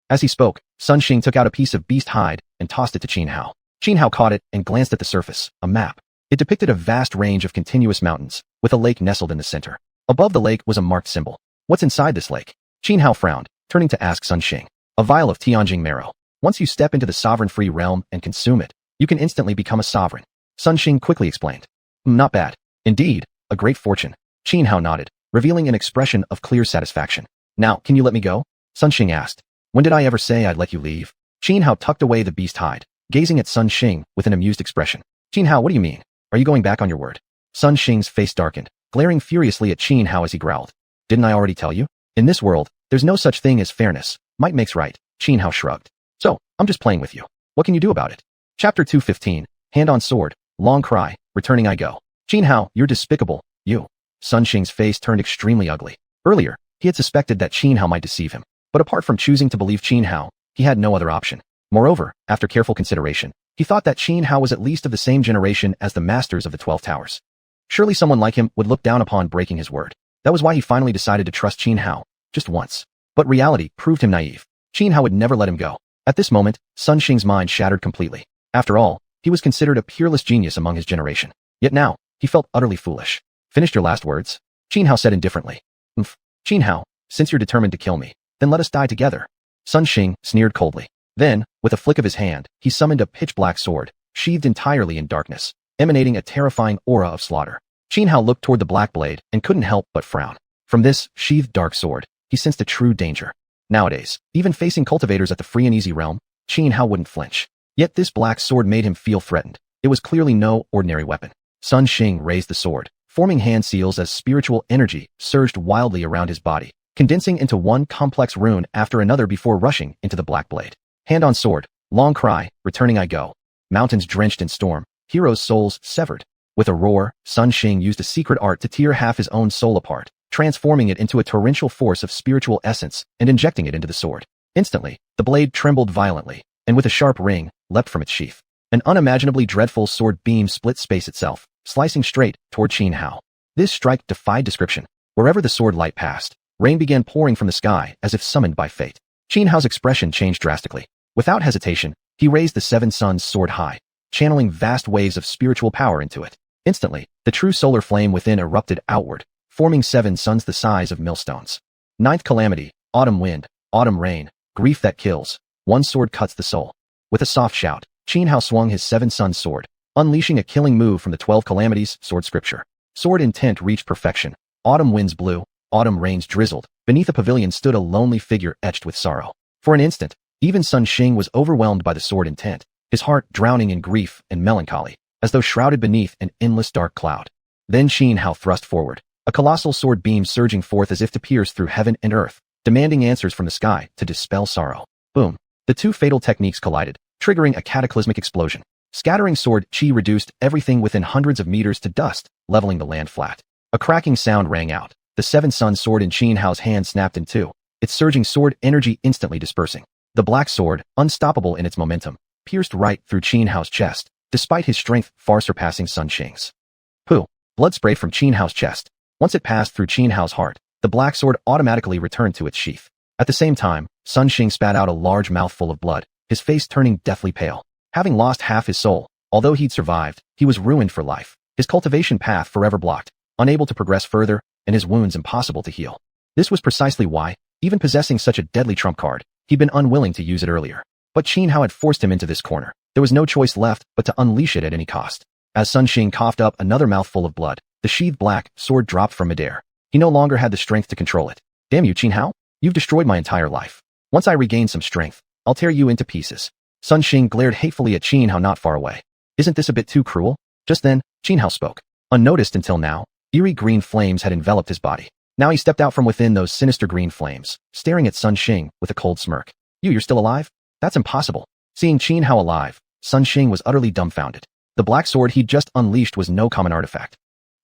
As he spoke, Sun Xing took out a piece of beast hide and tossed it to Xianhao. Xianhao caught it and glanced at the surface, a map. It depicted a vast range of continuous mountains, with a lake nestled in the center. Above the lake was a marked symbol. What's inside this lake? Xianhao frowned, turning to ask Sun Xing. A vial of Tianjing marrow. Once you step into the sovereign-free realm and consume it, you can instantly become a sovereign. Sun Xing quickly explained. Not bad. Indeed, a great fortune. Xianhao nodded, revealing an expression of clear satisfaction. Now, can you let me go? Sun Xing asked. When did I ever say I'd let you leave? Xianhao tucked away the beast hide, gazing at Sun Xing with an amused expression. Xianhao, what do you mean? Are you going back on your word? Sun Xing's face darkened, glaring furiously at Xianhao as he growled. Didn't I already tell you? In this world, there's no such thing as fairness. Might makes right. Xianhao shrugged. So, I'm just playing with you. What can you do about it? Chapter 215, Hand on Sword, Long Cry, Returning I Go. Xianhao, you're despicable, you. Sun Xing's face turned extremely ugly. Earlier, he had suspected that Xianhao might deceive him, but apart from choosing to believe Xianhao, he had no other option. Moreover, after careful consideration, he thought that Xianhao was at least of the same generation as the masters of the 12 Towers. Surely someone like him would look down upon breaking his word. That was why he finally decided to trust Xianhao, just once. But reality proved him naive. Xianhao would never let him go. At this moment, Sun Xing's mind shattered completely. After all, he was considered a peerless genius among his generation. Yet now, he felt utterly foolish. Finished your last words? Xianhao said indifferently. Xianhao, since you're determined to kill me, then let us die together. Sun Xing sneered coldly. Then, with a flick of his hand, he summoned a pitch-black sword, sheathed entirely in darkness, emanating a terrifying aura of slaughter. Xianhao looked toward the black blade and couldn't help but frown. From this sheathed dark sword, he sensed a true danger. Nowadays, even facing cultivators at the free and easy realm, Xianhao wouldn't flinch. Yet this black sword made him feel threatened. It was clearly no ordinary weapon. Sun Xing raised the sword, forming hand seals as spiritual energy surged wildly around his body, condensing into one complex rune after another before rushing into the black blade. Hand on sword, long cry, returning I go. Mountains drenched in storm, heroes' souls severed. With a roar, Sun Xing used a secret art to tear half his own soul apart, transforming it into a torrential force of spiritual essence and injecting it into the sword. Instantly, the blade trembled violently, and with a sharp ring, leapt from its sheath. An unimaginably dreadful sword beam split space itself, slicing straight toward Xianhao. This strike defied description. Wherever the sword light passed, rain began pouring from the sky as if summoned by fate. Xianhao's expression changed drastically. Without hesitation, he raised the Seven Suns sword high, channeling vast waves of spiritual power into it. Instantly, the true solar flame within erupted outward, forming 7 suns the size of millstones. Ninth calamity, autumn wind, autumn rain, grief that kills. One sword cuts the soul. With a soft shout, Xianhao swung his 7 Suns sword, unleashing a killing move from the 12 calamities sword scripture. Sword intent reached perfection. Autumn winds blew, autumn rains drizzled. Beneath a pavilion stood a lonely figure etched with sorrow. For an instant, even Sun Xing was overwhelmed by the sword intent, his heart drowning in grief and melancholy, as though shrouded beneath an endless dark cloud. Then Xianhao thrust forward, a colossal sword beam surging forth as if to pierce through heaven and earth, demanding answers from the sky to dispel sorrow. Boom. The two fatal techniques collided, triggering a cataclysmic explosion. Scattering sword chi reduced everything within hundreds of meters to dust, leveling the land flat. A cracking sound rang out. The 7 Sun sword in Xianhao's hand snapped in two, its surging sword energy instantly dispersing. The black sword, unstoppable in its momentum, pierced right through Xianhao's chest, despite his strength far surpassing Sun Xing's. Pooh! Blood sprayed from Xianhao's chest. Once it passed through Xianhao's heart, the black sword automatically returned to its sheath. At the same time, Sun Xing spat out a large mouthful of blood, his face turning deathly pale. Having lost half his soul, although he'd survived, he was ruined for life, his cultivation path forever blocked, unable to progress further, and his wounds impossible to heal. This was precisely why, even possessing such a deadly trump card, he'd been unwilling to use it earlier. But Xianhao had forced him into this corner. There was no choice left but to unleash it at any cost. As Sun Xing coughed up another mouthful of blood, the sheathed black sword dropped from midair. He no longer had the strength to control it. Damn you, Xianhao! You've destroyed my entire life. Once I regain some strength, I'll tear you into pieces. Sun Xing glared hatefully at Xianhao not far away. Isn't this a bit too cruel? Just then, Xianhao spoke. Unnoticed until now, eerie green flames had enveloped his body. Now he stepped out from within those sinister green flames, staring at Sun Xing with a cold smirk. You're still alive? That's impossible. Seeing Xianhao alive, Sun Xing was utterly dumbfounded. The black sword he'd just unleashed was no common artifact.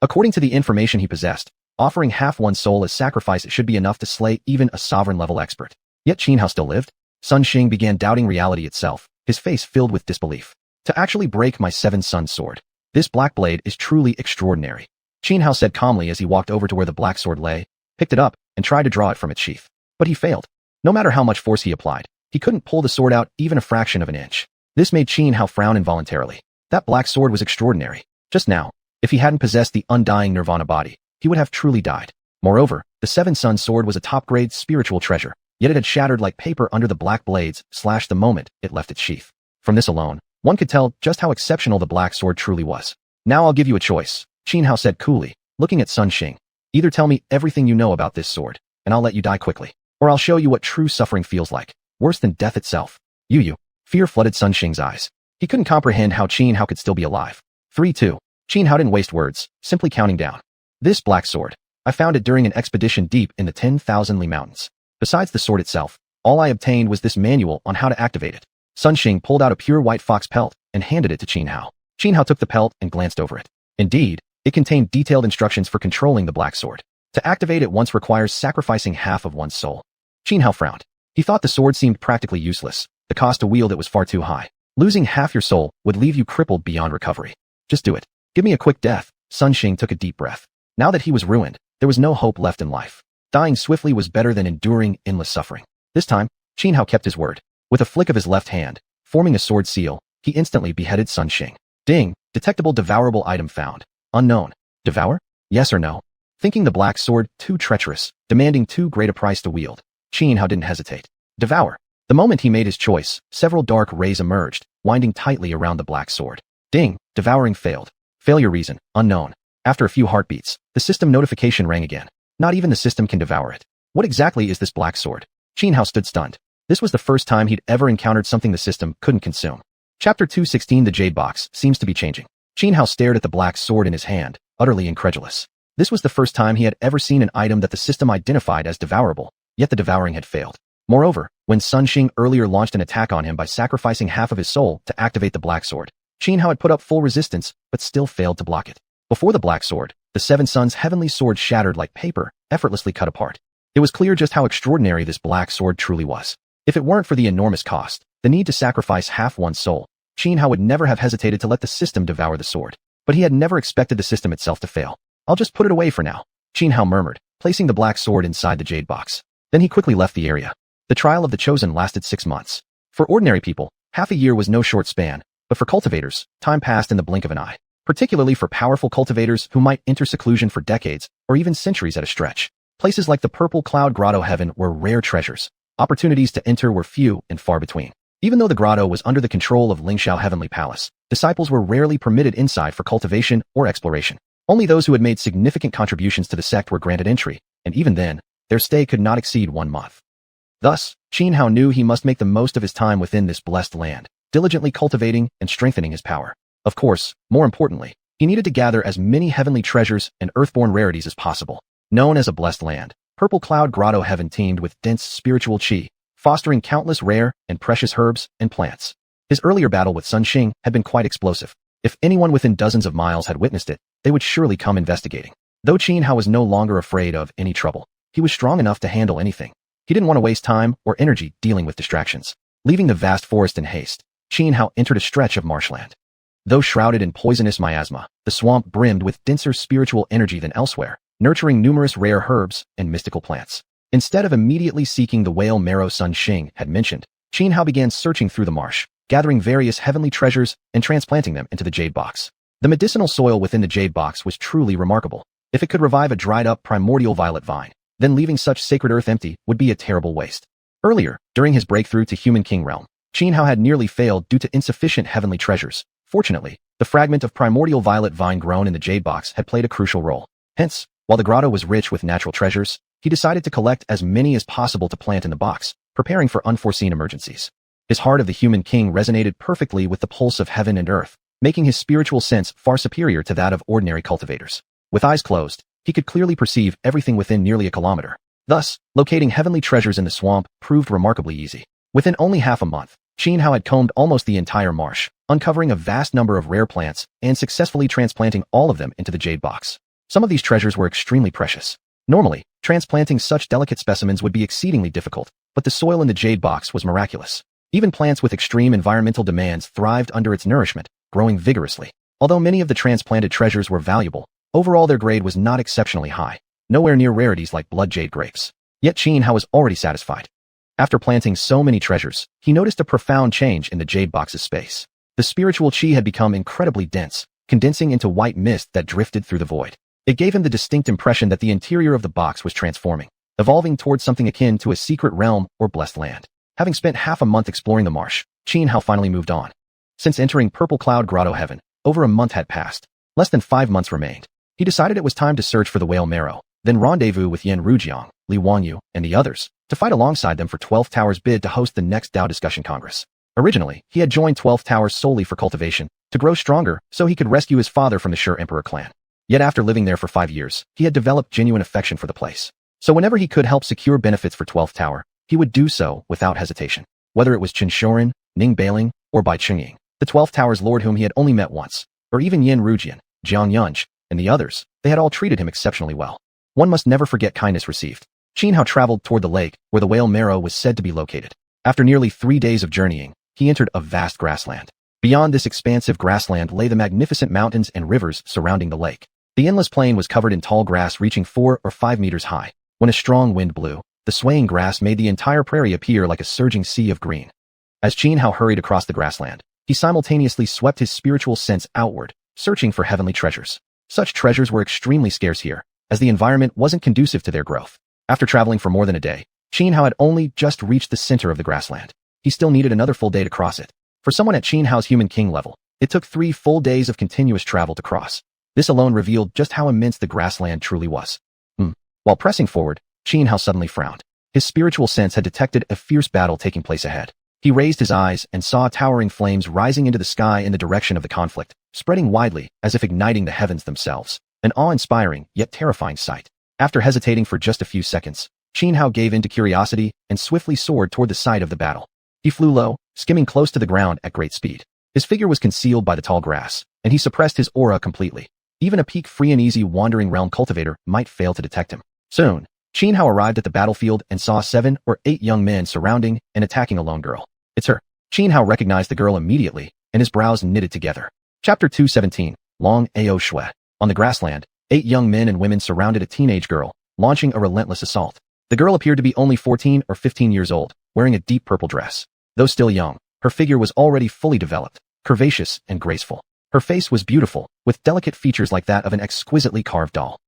According to the information he possessed, offering half one's soul as sacrifice should be enough to slay even a sovereign-level expert. Yet Xianhao still lived? Sun Xing began doubting reality itself, his face filled with disbelief. To actually break my 7 Sun sword. This black blade is truly extraordinary. Xianhao said calmly as he walked over to where the black sword lay, picked it up, and tried to draw it from its sheath. But he failed. No matter how much force he applied, he couldn't pull the sword out even a fraction of an inch. This made Xianhao frown involuntarily. That black sword was extraordinary. Just now, if he hadn't possessed the undying nirvana body, he would have truly died. Moreover, the Seven Suns sword was a top-grade spiritual treasure, yet it had shattered like paper under the black blades slashed the moment it left its sheath. From this alone, one could tell just how exceptional the black sword truly was. Now I'll give you a choice, Xianhao said coolly, looking at Sun Xing. Either tell me everything you know about this sword, and I'll let you die quickly, or I'll show you what true suffering feels like, worse than death itself. You. Fear flooded Sun Xing's eyes. He couldn't comprehend how Xianhao could still be alive. 3-2. Xianhao didn't waste words, simply counting down. This black sword. I found it during an expedition deep in the 10,000 Li Mountains. Besides the sword itself, all I obtained was this manual on how to activate it. Sun Xing pulled out a pure white fox pelt and handed it to Xianhao. Xianhao took the pelt and glanced over it. Indeed, it contained detailed instructions for controlling the black sword. To activate it once requires sacrificing half of one's soul. Xianhao frowned. He thought the sword seemed practically useless. The cost to wield it was far too high. Losing half your soul would leave you crippled beyond recovery. Just do it. Give me a quick death. Sun Xing took a deep breath. Now that he was ruined, there was no hope left in life. Dying swiftly was better than enduring endless suffering. This time, Xianhao kept his word. With a flick of his left hand, forming a sword seal, he instantly beheaded Sun Xing. Ding! Detectable devourable item found. Unknown. Devour? Yes or no? Thinking the black sword too treacherous, demanding too great a price to wield, Xianhao didn't hesitate. Devour. The moment he made his choice, several dark rays emerged, winding tightly around the black sword. Ding! Devouring failed. Failure reason, unknown. After a few heartbeats, the system notification rang again. Not even the system can devour it. What exactly is this black sword? Xianhao stood stunned. This was the first time he'd ever encountered something the system couldn't consume. Chapter 216 The Jade Box seems to be changing. Xianhao stared at the black sword in his hand, utterly incredulous. This was the first time he had ever seen an item that the system identified as devourable, yet the devouring had failed. Moreover, when Sun Xing earlier launched an attack on him by sacrificing half of his soul to activate the black sword, Xianhao had put up full resistance, but still failed to block it. Before the black sword, the Seven Suns' heavenly sword shattered like paper, effortlessly cut apart. It was clear just how extraordinary this black sword truly was. If it weren't for the enormous cost, the need to sacrifice half one's soul, Xianhao would never have hesitated to let the system devour the sword. But he had never expected the system itself to fail. I'll just put it away for now, Xianhao murmured, placing the black sword inside the jade box. Then he quickly left the area. The trial of the chosen lasted 6 months. For ordinary people, half a year was no short span, but for cultivators, time passed in the blink of an eye. Particularly for powerful cultivators who might enter seclusion for decades, or even centuries at a stretch. Places like the Purple Cloud Grotto Heaven were rare treasures. Opportunities to enter were few and far between. Even though the grotto was under the control of Lingxiao Heavenly Palace, disciples were rarely permitted inside for cultivation or exploration. Only those who had made significant contributions to the sect were granted entry, and even then, their stay could not exceed 1 month. Thus, Xianhao knew he must make the most of his time within this blessed land, diligently cultivating and strengthening his power. Of course, more importantly, he needed to gather as many heavenly treasures and earthborn rarities as possible. Known as a blessed land, Purple Cloud Grotto Heaven teemed with dense spiritual qi, fostering countless rare and precious herbs and plants. His earlier battle with Sun Xing had been quite explosive. If anyone within dozens of miles had witnessed it, they would surely come investigating. Though Xianhao was no longer afraid of any trouble, he was strong enough to handle anything. He didn't want to waste time or energy dealing with distractions. Leaving the vast forest in haste, Xianhao entered a stretch of marshland. Though shrouded in poisonous miasma, the swamp brimmed with denser spiritual energy than elsewhere, nurturing numerous rare herbs and mystical plants. Instead of immediately seeking the whale marrow Sun Xing had mentioned, Xianhao began searching through the marsh, gathering various heavenly treasures and transplanting them into the jade box. The medicinal soil within the jade box was truly remarkable. If it could revive a dried-up primordial violet vine, then leaving such sacred earth empty would be a terrible waste. Earlier, during his breakthrough to Human King Realm, Xianhao had nearly failed due to insufficient heavenly treasures. Fortunately, the fragment of primordial violet vine grown in the jade box had played a crucial role. Hence, while the grotto was rich with natural treasures, he decided to collect as many as possible to plant in the box, preparing for unforeseen emergencies. His heart of the human king resonated perfectly with the pulse of heaven and earth, making his spiritual sense far superior to that of ordinary cultivators. With eyes closed, he could clearly perceive everything within nearly a kilometer. Thus, locating heavenly treasures in the swamp proved remarkably easy. Within only half a month, Xianhao had combed almost the entire marsh, uncovering a vast number of rare plants and successfully transplanting all of them into the jade box. Some of these treasures were extremely precious. Normally, transplanting such delicate specimens would be exceedingly difficult, but the soil in the jade box was miraculous. Even plants with extreme environmental demands thrived under its nourishment, growing vigorously. Although many of the transplanted treasures were valuable, Overall, their grade was not exceptionally high, nowhere near rarities like blood jade grapes. Yet Xianxia was already satisfied. After planting so many treasures, he noticed a profound change in the jade box's space. The spiritual chi had become incredibly dense, condensing into white mist that drifted through the void. It gave him the distinct impression that the interior of the box was transforming, evolving towards something akin to a secret realm or blessed land. Having spent half a month exploring the marsh, Xianxia finally moved on. Since entering Purple Cloud Grotto Heaven, over a month had passed. Less than 5 months remained. He decided it was time to search for the whale marrow, then rendezvous with Yan Rujiang, Li Wanyu, and the others, to fight alongside them for 12th Tower's bid to host the next Dao Discussion Congress. Originally, he had joined 12th Tower solely for cultivation, to grow stronger so he could rescue his father from the Sure Emperor clan. Yet after living there for 5 years, he had developed genuine affection for the place. So whenever he could help secure benefits for 12th Tower, he would do so without hesitation. Whether it was Chen Shorin, Ning Bailing, or Bai Chengying, the 12th Tower's lord whom he had only met once, or even Yin Rujian, Jiang Yunj, and the others, they had all treated him exceptionally well. One must never forget kindness received. Xianxia traveled toward the lake, where the whale marrow was said to be located. After nearly 3 days of journeying, he entered a vast grassland. Beyond this expansive grassland lay the magnificent mountains and rivers surrounding the lake. The endless plain was covered in tall grass reaching 4 or 5 meters high. When a strong wind blew, the swaying grass made the entire prairie appear like a surging sea of green. As Xianxia hurried across the grassland, he simultaneously swept his spiritual sense outward, searching for heavenly treasures. Such treasures were extremely scarce here, as the environment wasn't conducive to their growth. After traveling for more than a day, Xianxia had only just reached the center of the grassland. He still needed another full day to cross it. For someone at Xianxia's human king level, it took 3 full days of continuous travel to cross. This alone revealed just how immense the grassland truly was. While pressing forward, Xianxia suddenly frowned. His spiritual sense had detected a fierce battle taking place ahead. He raised his eyes and saw towering flames rising into the sky in the direction of the conflict, spreading widely as if igniting the heavens themselves. An awe-inspiring, yet terrifying sight. After hesitating for just a few seconds, Xianxia gave in to curiosity and swiftly soared toward the site of the battle. He flew low, skimming close to the ground at great speed. His figure was concealed by the tall grass, and he suppressed his aura completely. Even a peak free and easy wandering realm cultivator might fail to detect him. Soon, Xianxia arrived at the battlefield and saw 7 or 8 young men surrounding and attacking a lone girl. It's her. Xianxia recognized the girl immediately, and his brows knitted together. Chapter 217, Long Ao Shui. On the grassland, 8 young men and women surrounded a teenage girl, launching a relentless assault. The girl appeared to be only 14 or 15 years old, wearing a deep purple dress. Though still young, her figure was already fully developed, curvaceous and graceful. Her face was beautiful, with delicate features like that of an exquisitely carved doll.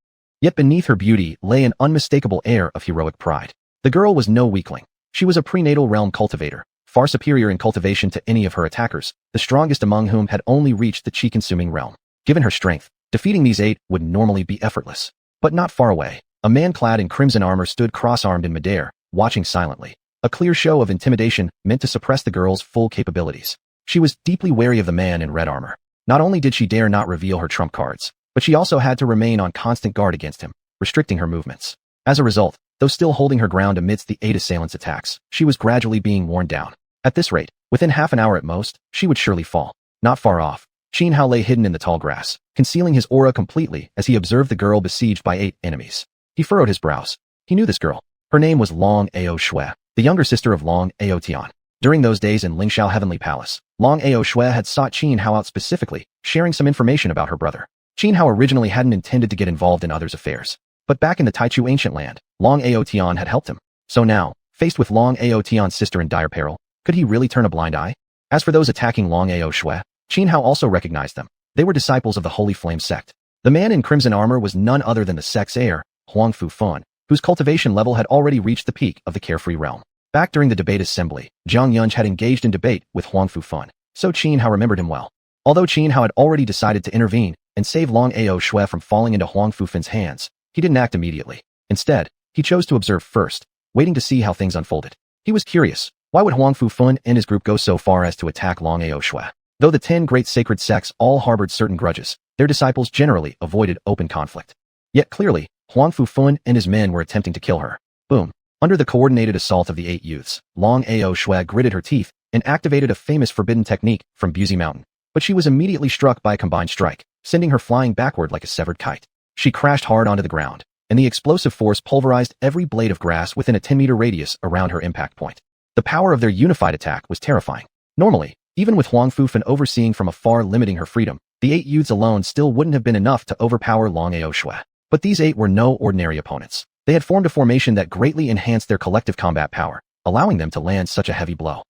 Yet beneath her beauty lay an unmistakable air of heroic pride. The girl was no weakling. She was a prenatal realm cultivator, far superior in cultivation to any of her attackers, the strongest among whom had only reached the chi-consuming realm. Given her strength, defeating these 8 would normally be effortless. But not far away, a man clad in crimson armor stood cross-armed in midair, watching silently. A clear show of intimidation meant to suppress the girl's full capabilities. She was deeply wary of the man in red armor. Not only did she dare not reveal her trump cards, but she also had to remain on constant guard against him, restricting her movements. As a result, though still holding her ground amidst the 8 assailants' attacks, she was gradually being worn down. At this rate, within half an hour at most, she would surely fall. Not far off, Xianxia lay hidden in the tall grass, concealing his aura completely as he observed the girl besieged by 8 enemies. He furrowed his brows. He knew this girl. Her name was Long Ao Shui, the younger sister of Long Ao Tian. During those days in Lingxiao Heavenly Palace, Long Ao Shui had sought Xianxia out specifically, sharing some information about her brother. Xianxia originally hadn't intended to get involved in others' affairs, but back in the Taichu ancient land, Long Ao Tian had helped him. So now, faced with Long Ao Tian's sister in dire peril, could he really turn a blind eye? As for those attacking Long Ao Shui, Xianxia also recognized them. They were disciples of the Holy Flame sect. The man in crimson armor was none other than the sect's heir, Huangfu Fan, whose cultivation level had already reached the peak of the carefree realm. Back during the debate assembly, Jiang Yunj had engaged in debate with Huangfu Fan, so Xianxia remembered him well. Although Xianxia had already decided to intervene and save Long Ao Shui from falling into Huangfu Fan's hands, he didn't act immediately. Instead, he chose to observe first, waiting to see how things unfolded. He was curious, why would Huangfu Fan and his group go so far as to attack Long Ao Shui? Though the 10 great sacred sects all harbored certain grudges, their disciples generally avoided open conflict. Yet clearly, Huangfu Fan and his men were attempting to kill her. Boom. Under the coordinated assault of the 8 youths, Long Ao Shui gritted her teeth and activated a famous forbidden technique from Buzi Mountain. But she was immediately struck by a combined strike, sending her flying backward like a severed kite. She crashed hard onto the ground, and the explosive force pulverized every blade of grass within a 10-meter radius around her impact point. The power of their unified attack was terrifying. Normally, even with Huangfu Fan overseeing from afar limiting her freedom, The 8 youths alone still wouldn't have been enough to overpower Long Ao Shui. But these 8 were no ordinary opponents. They had formed a formation that greatly enhanced their collective combat power, allowing them to land such a heavy blow.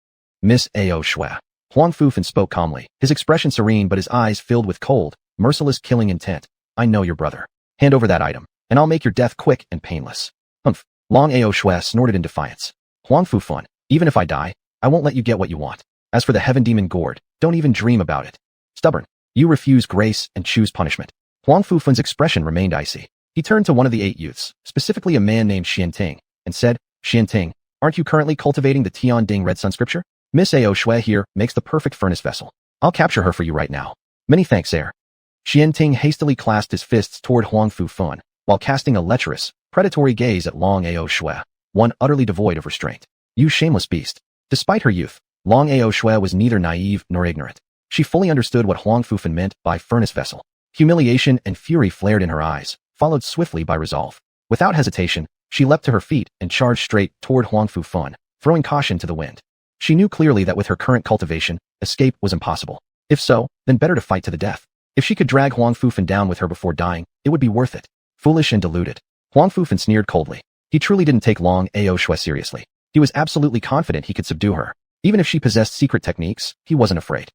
Miss Ao Shui. Huang Fufan spoke calmly, his expression serene but his eyes filled with cold, merciless killing intent. I know your brother. Hand over that item, and I'll make your death quick and painless. Humph. Long Ao Shui snorted in defiance. Huang Fufan, even if I die, I won't let you get what you want. As for the heaven demon gourd, don't even dream about it. Stubborn. You refuse grace and choose punishment. Huang Fufan's expression remained icy. He turned to one of the 8 youths, specifically a man named Xianting, and said, Xianting, aren't you currently cultivating the Tian Ding Red Sun scripture? Miss Ao Shui here makes the perfect furnace vessel. I'll capture her for you right now. Many thanks, heir. Xianting hastily clasped his fists toward Huang Fufan, while casting a lecherous, predatory gaze at Long Ao Shui, one utterly devoid of restraint. You shameless beast. Despite her youth, Long Ao Shui was neither naive nor ignorant. She fully understood what Huang Fufan meant by furnace vessel. Humiliation and fury flared in her eyes, followed swiftly by resolve. Without hesitation, she leapt to her feet and charged straight toward Huang Fufan, throwing caution to the wind. She knew clearly that with her current cultivation, escape was impossible. If so, then better to fight to the death. If she could drag Huang Fufan down with her before dying, it would be worth it. Foolish and deluded. Huang Fufan sneered coldly. He truly didn't take Long Ao Shui seriously. He was absolutely confident he could subdue her. Even if she possessed secret techniques, he wasn't afraid.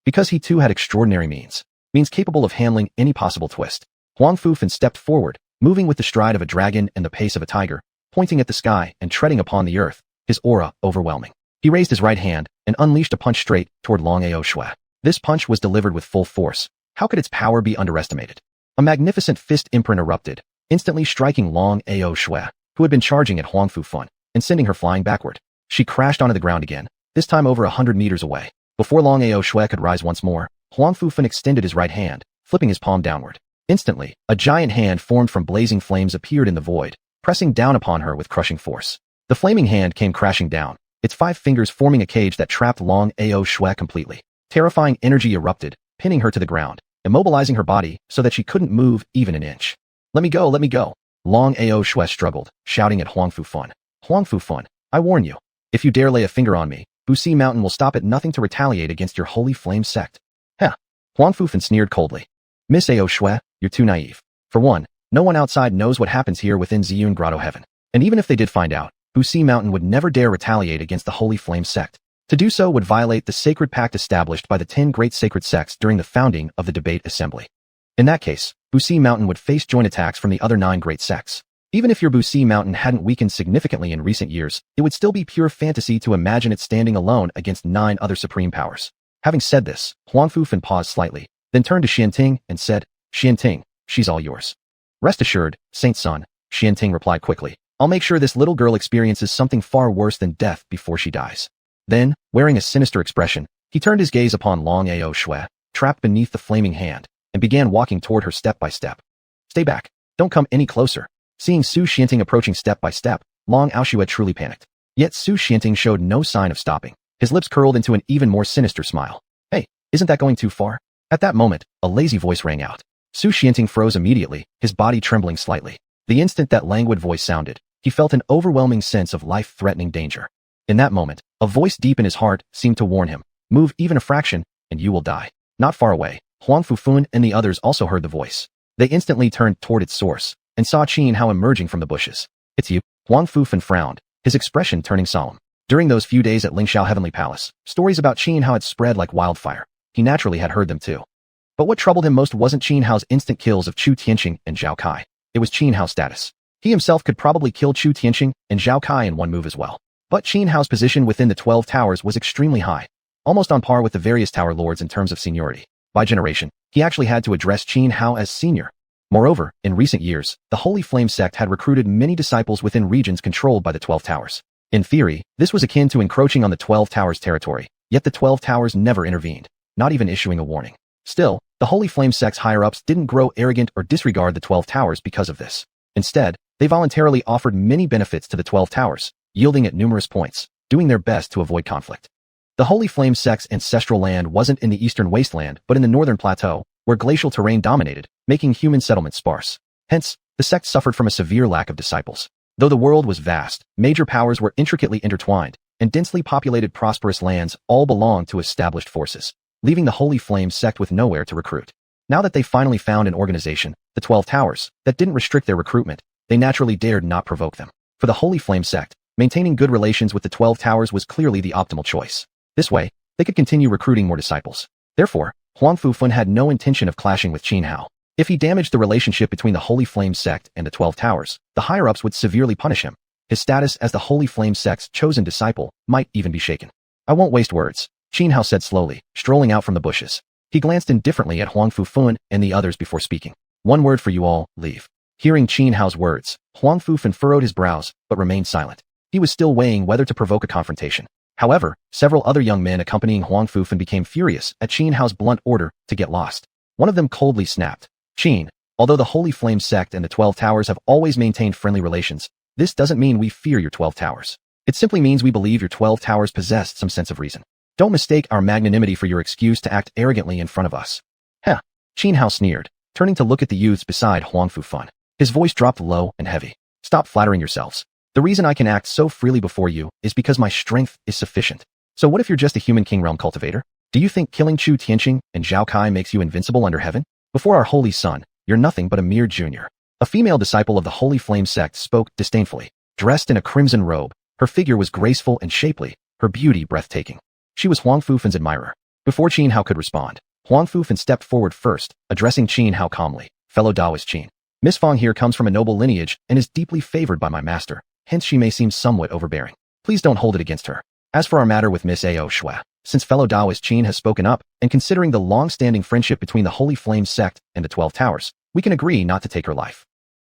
Because he too had extraordinary means capable of handling any possible twist. Huang Fufan stepped forward, moving with the stride of a dragon and the pace of a tiger, pointing at the sky and treading upon the earth, his aura overwhelming. He raised his right hand and unleashed a punch straight toward Long Ao Shui. This punch was delivered with full force. How could its power be underestimated? A magnificent fist imprint erupted, instantly striking Long Ao Shui, who had been charging at Huang Fufan, and sending her flying backward. She crashed onto the ground again, this time over 100 meters away. Before Long Ao Shui could rise once more, Huang Fufan extended his right hand, flipping his palm downward. Instantly, a giant hand formed from blazing flames appeared in the void, pressing down upon her with crushing force. The flaming hand came crashing down, its 5 fingers forming a cage that trapped Long Ao Shui completely. Terrifying energy erupted, pinning her to the ground, immobilizing her body so that she couldn't move even an inch. Let me go, let me go. Long Ao Shui struggled, shouting at Huang Fufan. Huang Fufan, I warn you. If you dare lay a finger on me, Busi Mountain will stop at nothing to retaliate against your holy flame sect. Heh. Huang Fufan sneered coldly. Miss Ao Shui, you're too naive. For one, no one outside knows what happens here within Xiun Grotto Heaven. And even if they did find out, Busi Mountain would never dare retaliate against the holy flame sect. To do so would violate the sacred pact established by the 10 great sacred sects during the founding of the debate assembly. In that case, Busi Mountain would face joint attacks from the other 9 great sects. Even if your Busi Mountain hadn't weakened significantly in recent years, it would still be pure fantasy to imagine it standing alone against 9 other supreme powers. Having said this, Huang Fufan paused slightly, then turned to Xianting and said, Xianting, she's all yours. Rest assured, Saint's son, Xianting replied quickly. I'll make sure this little girl experiences something far worse than death before she dies. Then, wearing a sinister expression, he turned his gaze upon Long Ao Shui, trapped beneath the flaming hand, and began walking toward her step by step. Stay back. Don't come any closer. Seeing Su Xianting approaching step by step, Long Ao Shui truly panicked. Yet Su Xianting showed no sign of stopping. His lips curled into an even more sinister smile. Hey, isn't that going too far? At that moment, a lazy voice rang out. Su Xianting froze immediately, his body trembling slightly. The instant that languid voice sounded, he felt an overwhelming sense of life-threatening danger. In that moment, a voice deep in his heart seemed to warn him, move even a fraction, and you will die. Not far away, Huang Fufan and the others also heard the voice. They instantly turned toward its source, and saw Xianhao emerging from the bushes. It's you. Huang Fufan frowned, his expression turning solemn. During those few days at Lingxiao Heavenly Palace, stories about Xianhao had spread like wildfire. He naturally had heard them too. But what troubled him most wasn't Xianhao's instant kills of Chu Tianqing and Zhao Kai. It was Xianhao's status. He himself could probably kill Chu Tianqing and Zhao Kai in one move as well. But Xianhao's position within the 12 towers was extremely high, almost on par with the various tower lords in terms of seniority. By generation, he actually had to address Xianhao as senior. Moreover, in recent years, the Holy Flame sect had recruited many disciples within regions controlled by the 12 towers. In theory, this was akin to encroaching on the 12 towers' territory, yet the 12 towers never intervened, not even issuing a warning. Still, the Holy Flame sect's higher-ups didn't grow arrogant or disregard the 12 towers because of this. Instead, they voluntarily offered many benefits to the 12 towers, yielding at numerous points, doing their best to avoid conflict. The Holy Flame sect's ancestral land wasn't in the eastern wasteland but in the northern plateau, where glacial terrain dominated, making human settlements sparse. Hence, the sect suffered from a severe lack of disciples. Though the world was vast, major powers were intricately intertwined, and densely populated prosperous lands all belonged to established forces, leaving the Holy Flame sect with nowhere to recruit. Now that they finally found an organization, the 12 Towers, that didn't restrict their recruitment, they naturally dared not provoke them. For the Holy Flame sect, maintaining good relations with the 12 Towers was clearly the optimal choice. This way, they could continue recruiting more disciples. Therefore, Huang Fufun had no intention of clashing with Qin Hao. If he damaged the relationship between the Holy Flame sect and the 12 Towers, the higher-ups would severely punish him. His status as the Holy Flame sect's chosen disciple might even be shaken. I won't waste words, Qin Hao said slowly, strolling out from the bushes. He glanced indifferently at Huang Fufun and the others before speaking. One word for you all, leave. Hearing Qin Hao's words, Huang Fufun furrowed his brows, but remained silent. He was still weighing whether to provoke a confrontation. However, several other young men accompanying Huang Fufun became furious at Qin Hao's blunt order to get lost. One of them coldly snapped. Qin, although the Holy Flame sect and the 12 Towers have always maintained friendly relations, this doesn't mean we fear your 12 Towers. It simply means we believe your 12 Towers possess some sense of reason. Don't mistake our magnanimity for your excuse to act arrogantly in front of us. Heh. Qin Hao sneered, turning to look at the youths beside Huang Fufun. His voice dropped low and heavy. Stop flattering yourselves. The reason I can act so freely before you is because my strength is sufficient. So what if you're just a human king realm cultivator? Do you think killing Chu Tianqing and Zhao Kai makes you invincible under heaven? Before our holy sun, you're nothing but a mere junior. A female disciple of the Holy Flame sect spoke disdainfully. Dressed in a crimson robe, her figure was graceful and shapely, her beauty breathtaking. She was Huang Fufun's admirer. Before Qin Hao could respond, Huang Fufun stepped forward first, addressing Qin Hao calmly. Fellow Taoist Qin. Miss Fang here comes from a noble lineage and is deeply favored by my master, hence she may seem somewhat overbearing. Please don't hold it against her. As for our matter with Miss Ao Shui, since fellow Taoist Qin has spoken up, and considering the long-standing friendship between the Holy Flame sect and the 12 Towers, we can agree not to take her life.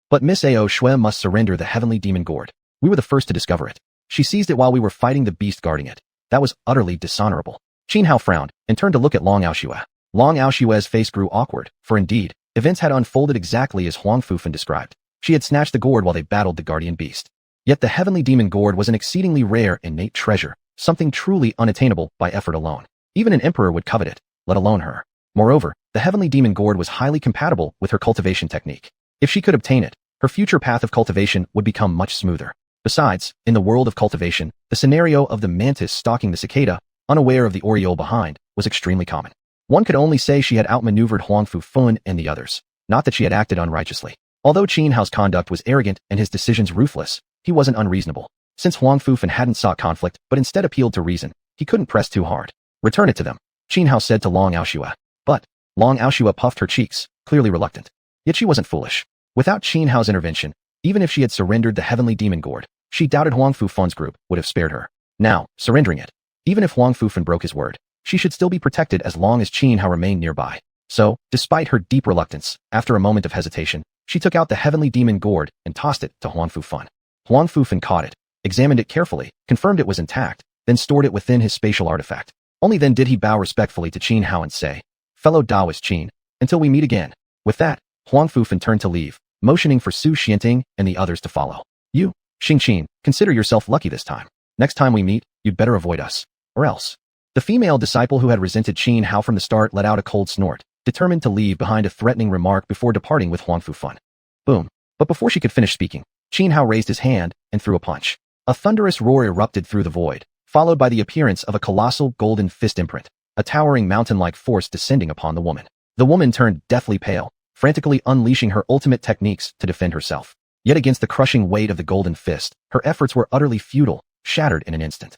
But Miss Ao Shui must surrender the heavenly demon gourd. We were the first to discover it. She seized it while we were fighting the beast guarding it. That was utterly dishonorable. Qin Hao frowned and turned to look at Long Aoshui. Long Aoshui's face grew awkward, for indeed, events had unfolded exactly as Huang Fufun described. She had snatched the gourd while they battled the guardian beast. Yet the heavenly demon gourd was an exceedingly rare innate treasure, something truly unattainable by effort alone. Even an emperor would covet it, let alone her. Moreover, the heavenly demon gourd was highly compatible with her cultivation technique. If she could obtain it, her future path of cultivation would become much smoother. Besides, in the world of cultivation, the scenario of the mantis stalking the cicada, unaware of the oriole behind, was extremely common. One could only say she had outmaneuvered Huang Fufun and the others, not that she had acted unrighteously. Although Qin Hao's conduct was arrogant and his decisions ruthless, he wasn't unreasonable. Since Huang Fufun hadn't sought conflict but instead appealed to reason, he couldn't press too hard. Return it to them, Qin Hao said to Long Aoshui. But Long Aoshui puffed her cheeks, clearly reluctant. Yet she wasn't foolish. Without Qin Hao's intervention, even if she had surrendered the heavenly demon gourd, she doubted Huang Fufun's group would have spared her. Now, surrendering it. Even if Huang Fufun broke his word, she should still be protected as long as Qin Hao remained nearby. So, despite her deep reluctance, after a moment of hesitation, she took out the heavenly demon gourd and tossed it to Huang Fufun. Huang Fufun caught it, examined it carefully, confirmed it was intact, then stored it within his spatial artifact. Only then did he bow respectfully to Qin Hao and say, "Fellow Taoist Qin, until we meet again." With that, Huang Fufun turned to leave, motioning for Su Xianting and the others to follow. You, Xingqin, consider yourself lucky this time. Next time we meet, you'd better avoid us. Or else. The female disciple who had resented Qin Hao from the start let out a cold snort, determined to leave behind a threatening remark before departing with Huang Fufun. Boom. But before she could finish speaking, Qin Hao raised his hand and threw a punch. A thunderous roar erupted through the void, followed by the appearance of a colossal golden fist imprint, a towering mountain-like force descending upon the woman. The woman turned deathly pale, frantically unleashing her ultimate techniques to defend herself. Yet against the crushing weight of the golden fist, her efforts were utterly futile, shattered in an instant.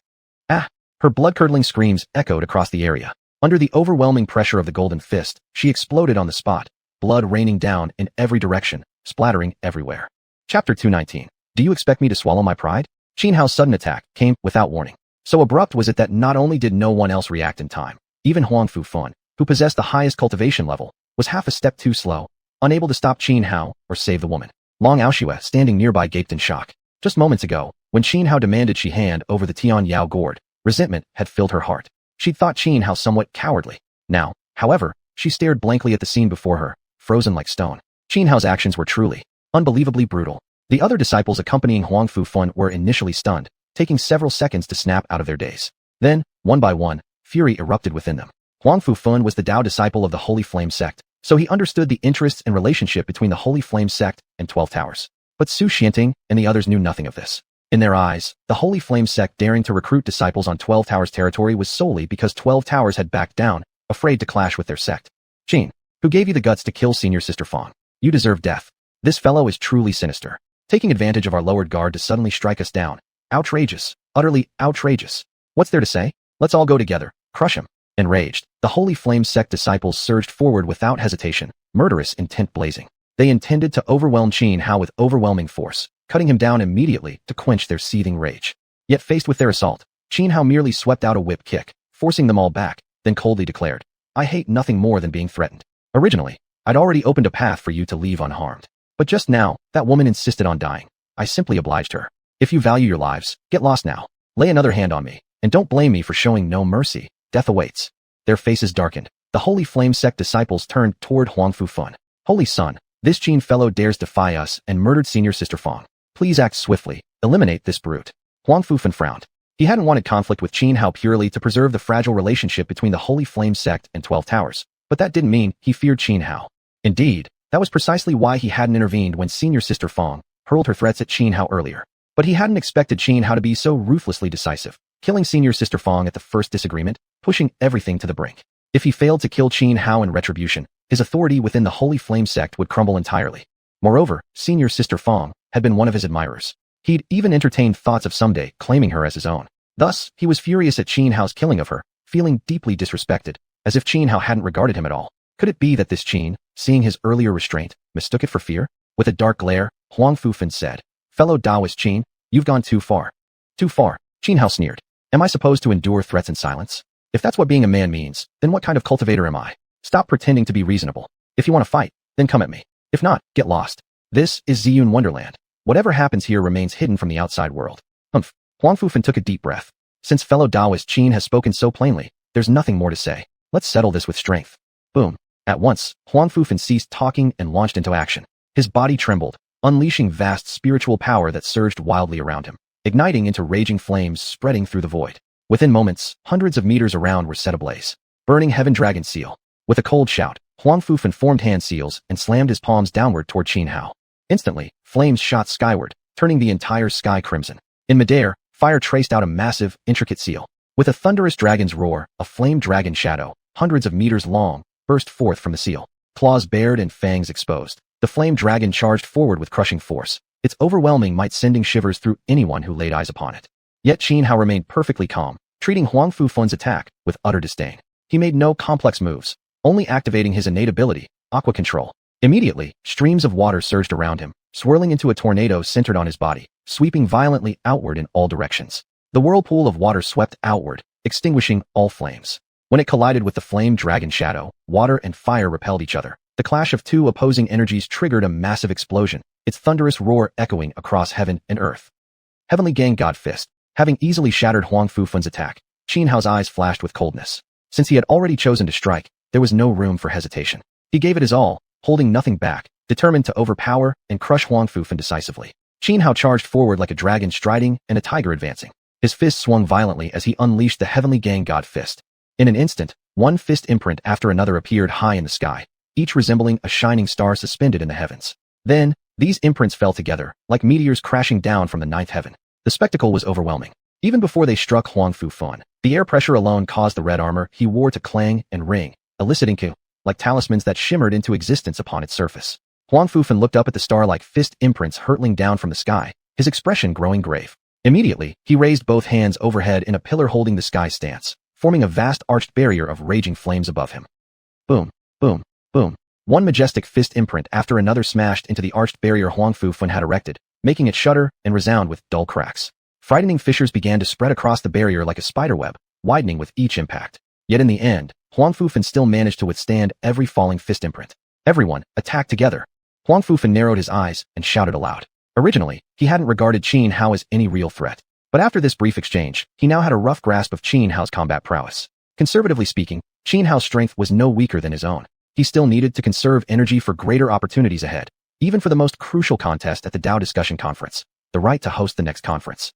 Ah! Her blood-curdling screams echoed across the area. Under the overwhelming pressure of the golden fist, she exploded on the spot, blood raining down in every direction, splattering everywhere. Chapter 219. Do you expect me to swallow my pride? Qin Hao's sudden attack came without warning. So abrupt was it that not only did no one else react in time, even Huang Fufun, who possessed the highest cultivation level, was half a step too slow, unable to stop Qin Hao or save the woman. Long Aoshui, standing nearby, gaped in shock. Just moments ago, when Qin Hao demanded she hand over the Tian Yao gourd, resentment had filled her heart. She'd thought Qin Hao somewhat cowardly. Now, however, she stared blankly at the scene before her, frozen like stone. Qin Hao's actions were truly, unbelievably brutal. The other disciples accompanying Huang Fufun were initially stunned, taking several seconds to snap out of their daze. Then, one by one, fury erupted within them. Huang Fufun was the Tao disciple of the Holy Flame sect, so he understood the interests and relationship between the Holy Flame sect and 12 Towers. But Su Xianting and the others knew nothing of this. In their eyes, the Holy Flame sect daring to recruit disciples on 12 Towers territory was solely because 12 Towers had backed down, afraid to clash with their sect. Qin, Who gave you the guts to kill Senior Sister Fong? You deserve death. This fellow is truly sinister. Taking advantage of our lowered guard to suddenly strike us down. Outrageous. Utterly outrageous. What's there to say? Let's all go together. Crush him. Enraged, the Holy Flame sect disciples surged forward without hesitation, murderous intent blazing. They intended to overwhelm Xianhao with overwhelming force, cutting him down immediately to quench their seething rage. Yet faced with their assault, Xianhao merely swept out a whip kick, forcing them all back, then coldly declared, I hate nothing more than being threatened. Originally, I'd already opened a path for you to leave unharmed. But just now, that woman insisted on dying. I simply obliged her. If you value your lives, get lost now. Lay another hand on me, and don't blame me for showing no mercy. Death awaits. Their faces darkened. The Holy Flame sect disciples turned toward Huangfu Fun. Holy Son, this Qin fellow dares defy us and murdered Senior Sister Fong. Please act swiftly. Eliminate this brute. Huangfu Fun frowned. He hadn't wanted conflict with Xianhao purely to preserve the fragile relationship between the Holy Flame sect and 12 Towers. But that didn't mean he feared Xianhao. Indeed, that was precisely why he hadn't intervened when Senior Sister Fong hurled her threats at Xianhao earlier. But he hadn't expected Xianhao to be so ruthlessly decisive, killing Senior Sister Fong at the first disagreement, pushing everything to the brink. If he failed to kill Xianhao in retribution, his authority within the Holy Flame sect would crumble entirely. Moreover, Senior Sister Fong had been one of his admirers. He'd even entertained thoughts of someday claiming her as his own. Thus, he was furious at Xianhao's killing of her, feeling deeply disrespected, as if Xianhao hadn't regarded him at all. Could it be that this Qin, seeing his earlier restraint, mistook it for fear? With a dark glare, Huangfu Fan said, Fellow Taoist Qin, you've gone too far. Too far, Xianhao sneered. Am I supposed to endure threats in silence? If that's what being a man means, then what kind of cultivator am I? Stop pretending to be reasonable. If you want to fight, then come at me. If not, get lost. This is Ziyun Wonderland. Whatever happens here remains hidden from the outside world. Humph. Huangfu Fan took a deep breath. Since fellow Taoist Qin has spoken so plainly, there's nothing more to say. Let's settle this with strength. Boom. At once, Huangfu Fan ceased talking and launched into action. His body trembled, unleashing vast spiritual power that surged wildly around him, igniting into raging flames spreading through the void. Within moments, hundreds of meters around were set ablaze. Burning Heaven Dragon Seal. With a cold shout, Huangfu Fan formed hand seals and slammed his palms downward toward Xianhao. Instantly, flames shot skyward, turning the entire sky crimson. In midair, fire traced out a massive, intricate seal. With a thunderous dragon's roar, a flame dragon shadow, hundreds of meters long, burst forth from the seal. Claws bared and fangs exposed. The flame dragon charged forward with crushing force, its overwhelming might sending shivers through anyone who laid eyes upon it. Yet Xianhao remained perfectly calm, treating Huangfu Fan's attack with utter disdain. He made no complex moves, only activating his innate ability, aqua control. Immediately, streams of water surged around him, swirling into a tornado centered on his body, sweeping violently outward in all directions. The whirlpool of water swept outward, extinguishing all flames. When it collided with the flame dragon shadow, water and fire repelled each other. The clash of two opposing energies triggered a massive explosion, its thunderous roar echoing across heaven and earth. Heavenly Gang God Fist. Having easily shattered Huangfu Fan's attack, Xianhao's eyes flashed with coldness. Since he had already chosen to strike, there was no room for hesitation. He gave it his all, holding nothing back, determined to overpower and crush Huangfu Fan decisively. Xianhao charged forward like a dragon striding and a tiger advancing. His fist swung violently as he unleashed the Heavenly Gang God Fist. In an instant, one fist imprint after another appeared high in the sky, each resembling a shining star suspended in the heavens. Then, these imprints fell together, like meteors crashing down from the ninth heaven. The spectacle was overwhelming. Even before they struck Huangfu Fan, the air pressure alone caused the red armor he wore to clang and ring, eliciting like talismans that shimmered into existence upon its surface. Huangfu Fan looked up at the star-like fist imprints hurtling down from the sky, his expression growing grave. Immediately, he raised both hands overhead in a pillar holding the sky stance, forming a vast arched barrier of raging flames above him. Boom, boom, boom. One majestic fist imprint after another smashed into the arched barrier Huangfu Fan had erected, making it shudder and resound with dull cracks. Frightening fissures began to spread across the barrier like a spiderweb, widening with each impact. Yet in the end, Huangfu Fan still managed to withstand every falling fist imprint. Everyone, attacked together. Huangfu Fan narrowed his eyes and shouted aloud. Originally, he hadn't regarded Xianhao as any real threat. But after this brief exchange, he now had a rough grasp of Xianhao's combat prowess. Conservatively speaking, Xianhao's strength was no weaker than his own. He still needed to conserve energy for greater opportunities ahead, even for the most crucial contest at the Tao Discussion Conference, the right to host the next conference.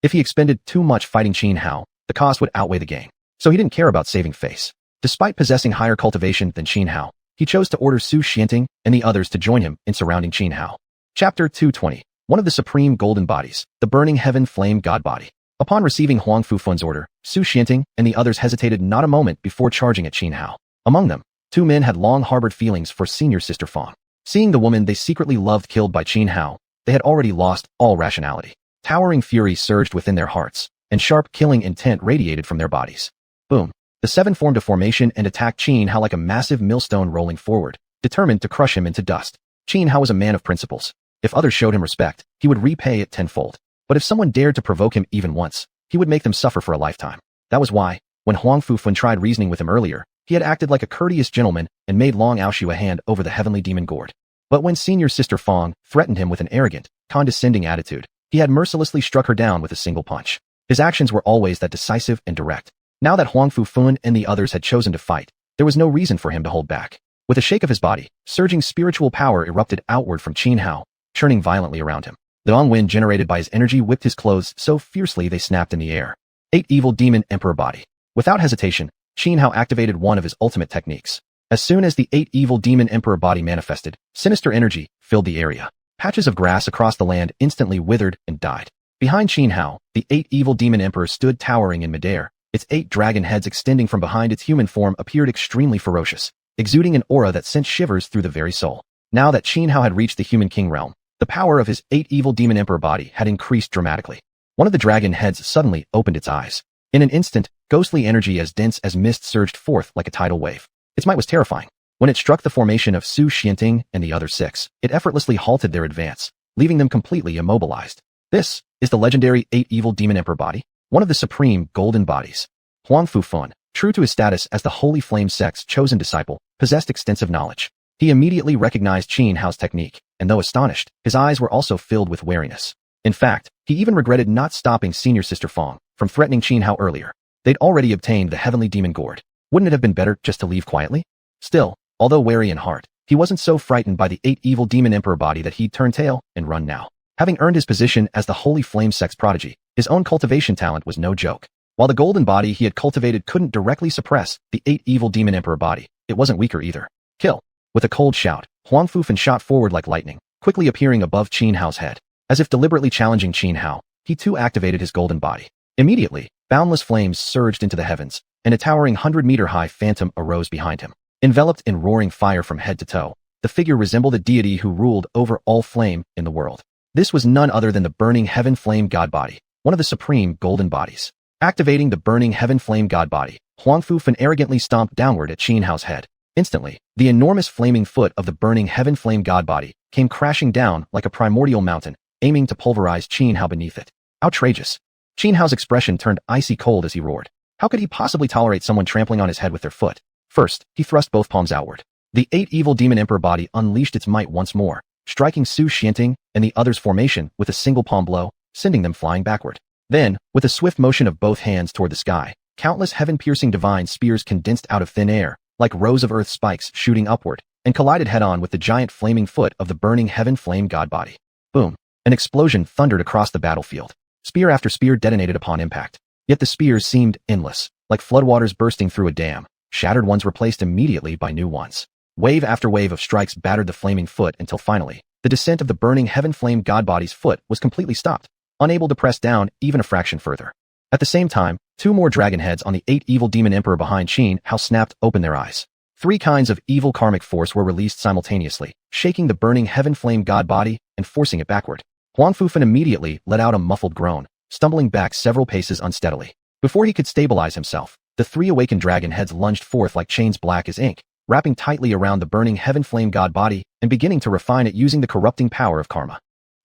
If he expended too much fighting Xianhao, the cost would outweigh the gain. So he didn't care about saving face. Despite possessing higher cultivation than Xianhao, he chose to order xiuxian and the others to join him in surrounding Xianhao. Chapter 220. One of the supreme golden bodies, the burning heaven flame god body. Upon receiving Huangfu Fan's order, xiuxian and the others hesitated not a moment before charging at Xianhao. Among them, Two men had long harbored feelings for senior sister Fong. Seeing the woman they secretly loved killed by Xuanhuan, they had already lost all rationality. Towering fury surged within their hearts, and sharp killing intent radiated from their bodies. Boom. The seven formed a formation and attacked Xuanhuan like a massive millstone rolling forward, determined to crush him into dust. Xuanhuan was a man of principles. If others showed him respect, he would repay it tenfold. But if someone dared to provoke him even once, he would make them suffer for a lifetime. That was why, when Huang Fufun tried reasoning with him earlier, he had acted like a courteous gentleman and made Long Aoshu a hand over the heavenly demon gourd. But when senior sister Fong threatened him with an arrogant, condescending attitude, he had mercilessly struck her down with a single punch. His actions were always that decisive and direct. Now that Huang Fufun and the others had chosen to fight, there was no reason for him to hold back. With a shake of his body, surging spiritual power erupted outward from Xuanhuan, churning violently around him. The wind generated by his energy whipped his clothes so fiercely they snapped in the air. 8 Evil Demon Emperor Body. Without hesitation, Xuanhuan activated one of his ultimate techniques. As soon as the 8 Evil Demon Emperor Body manifested, sinister energy filled the area. Patches of grass across the land instantly withered and died. Behind Xuanhuan, the 8 Evil Demon Emperor stood towering in midair. Its 8 dragon heads extending from behind its human form appeared extremely ferocious, exuding an aura that sent shivers through the very soul. Now that Xuanhuan had reached the human king realm, the power of his 8 Evil Demon Emperor Body had increased dramatically. One of the dragon heads suddenly opened its eyes. In an instant, ghostly energy as dense as mist surged forth like a tidal wave. Its might was terrifying. When it struck the formation of xiuxian and the other 6, it effortlessly halted their advance, leaving them completely immobilized. This is the legendary 8 Evil Demon Emperor Body, one of the supreme golden bodies. Huang Fufun, true to his status as the Holy Flame sect's chosen disciple, possessed extensive knowledge. He immediately recognized Xuanhuan's technique, and though astonished, his eyes were also filled with wariness. In fact, he even regretted not stopping senior sister Fong from threatening Xuanhuan earlier. They'd already obtained the heavenly demon gourd. Wouldn't it have been better just to leave quietly? Still, although wary in heart, he wasn't so frightened by the 8 Evil Demon Emperor Body that he'd turn tail and run now. Having earned his position as the Holy Flame sect's prodigy, his own cultivation talent was no joke. While the golden body he had cultivated couldn't directly suppress the 8 Evil Demon Emperor Body, it wasn't weaker either. Kill! With a cold shout, Huang Fufun shot forward like lightning, quickly appearing above Xuanhuan's head. As if deliberately challenging Xuanhuan, he too activated his golden body. Immediately, boundless flames surged into the heavens, and a towering 100-meter-high phantom arose behind him. Enveloped in roaring fire from head to toe, the figure resembled a deity who ruled over all flame in the world. This was none other than the Burning Heaven Flame God Body, one of the supreme golden bodies. Activating the Burning Heaven Flame God Body, Huang Fufun arrogantly stomped downward at Xuanhuan's head. Instantly, the enormous flaming foot of the Burning Heaven Flame God Body came crashing down like a primordial mountain, aiming to pulverize Xuanhuan beneath it. Outrageous! Xuanhuan's expression turned icy cold as he roared. How could he possibly tolerate someone trampling on his head with their foot? First, he thrust both palms outward. The 8 Evil Demon Emperor Body unleashed its might once more, striking xiuxian and the other's formation with a single palm blow, sending them flying backward. Then, with a swift motion of both hands toward the sky, countless heaven-piercing divine spears condensed out of thin air, like rows of earth spikes shooting upward, and collided head-on with the giant flaming foot of the Burning Heaven Flame God Body. Boom! An explosion thundered across the battlefield. Spear after spear detonated upon impact. Yet the spears seemed endless, like floodwaters bursting through a dam. Shattered ones replaced immediately by new ones. Wave after wave of strikes battered the flaming foot until finally, the descent of the Burning Heaven Flame God Body's foot was completely stopped, unable to press down even a fraction further. At the same time, 2 more dragon heads on the 8 Evil Demon Emperor behind Xuanhuan snapped open their eyes. 3 kinds of evil karmic force were released simultaneously, shaking the Burning Heaven Flame God Body and forcing it backward. Huang Fufun immediately let out a muffled groan, stumbling back several paces unsteadily. Before he could stabilize himself, the 3 awakened dragon heads lunged forth like chains black as ink, wrapping tightly around the Burning Heaven Flame God Body and beginning to refine it using the corrupting power of karma.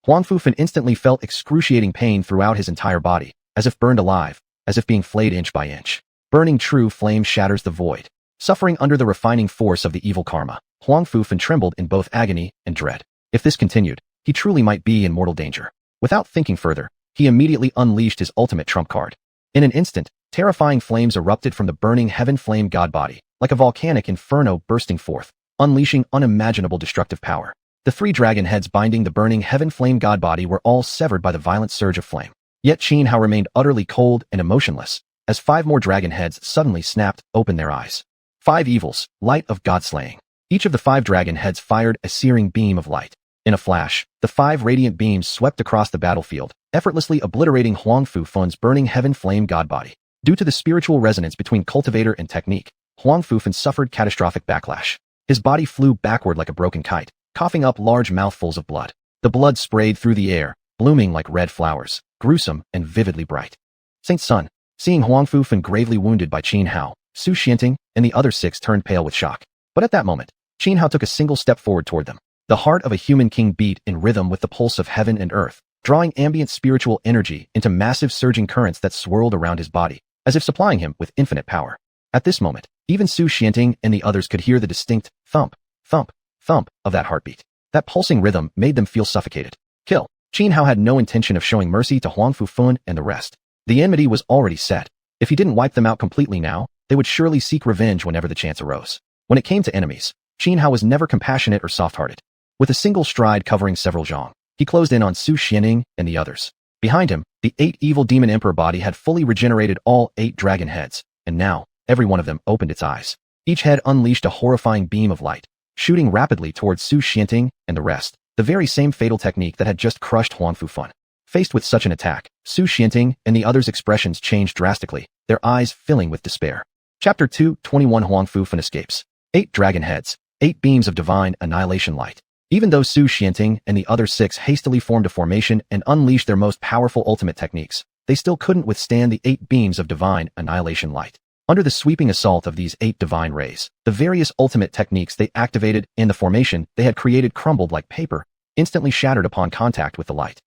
Huang Fufun instantly felt excruciating pain throughout his entire body, as if burned alive, as if being flayed inch by inch. Burning true flame shatters the void. Suffering under the refining force of the evil karma, Huang Fufun trembled in both agony and dread. If this continued, he truly might be in mortal danger. Without thinking further, he immediately unleashed his ultimate trump card. In an instant, terrifying flames erupted from the Burning Heaven Flame God Body, like a volcanic inferno bursting forth, unleashing unimaginable destructive power. The 3 dragon heads binding the Burning Heaven Flame God Body were all severed by the violent surge of flame. Yet Xuanhuan remained utterly cold and emotionless, as 5 more dragon heads suddenly snapped open their eyes. 5 evils, light of God-slaying. Each of the 5 dragon heads fired a searing beam of light. In a flash, the 5 radiant beams swept across the battlefield, effortlessly obliterating Huang Fufun's Burning Heaven Flame God Body. Due to the spiritual resonance between cultivator and technique, Huang Fufan suffered catastrophic backlash. His body flew backward like a broken kite, coughing up large mouthfuls of blood. The blood sprayed through the air, blooming like red flowers, gruesome and vividly bright. Saint Sun, seeing Huang Fufan gravely wounded by Qin Hao, xiuxian, and the other 6 turned pale with shock. But at that moment, Qin Hao took a single step forward toward them. The heart of a human king beat in rhythm with the pulse of heaven and earth, drawing ambient spiritual energy into massive surging currents that swirled around his body, as if supplying him with infinite power. At this moment, even xiuxian and the others could hear the distinct thump, thump, thump of that heartbeat. That pulsing rhythm made them feel suffocated. Kill. Qin Hao had no intention of showing mercy to Huang Fufan and the rest. The enmity was already set. If he didn't wipe them out completely now, they would surely seek revenge whenever the chance arose. When it came to enemies, Qin Hao was never compassionate or soft-hearted. With a single stride covering several zhang, he closed in on xiuxian and the others. Behind him, the 8 evil demon emperor body had fully regenerated all 8 dragon heads, and now, every one of them opened its eyes. Each head unleashed a horrifying beam of light, shooting rapidly towards xiuxian and the rest, the very same fatal technique that had just crushed Huang Fufan. Faced with such an attack, xiuxian and the others' expressions changed drastically, their eyes filling with despair. Chapter 2:21 Huang Fufan escapes. 8 dragon heads, 8 beams of divine annihilation light. Even though xiuxian and the other 6 hastily formed a formation and unleashed their most powerful ultimate techniques, they still couldn't withstand the 8 beams of divine annihilation light. Under the sweeping assault of these 8 divine rays, the various ultimate techniques they activated and the formation they had created crumbled like paper, instantly shattered upon contact with the light.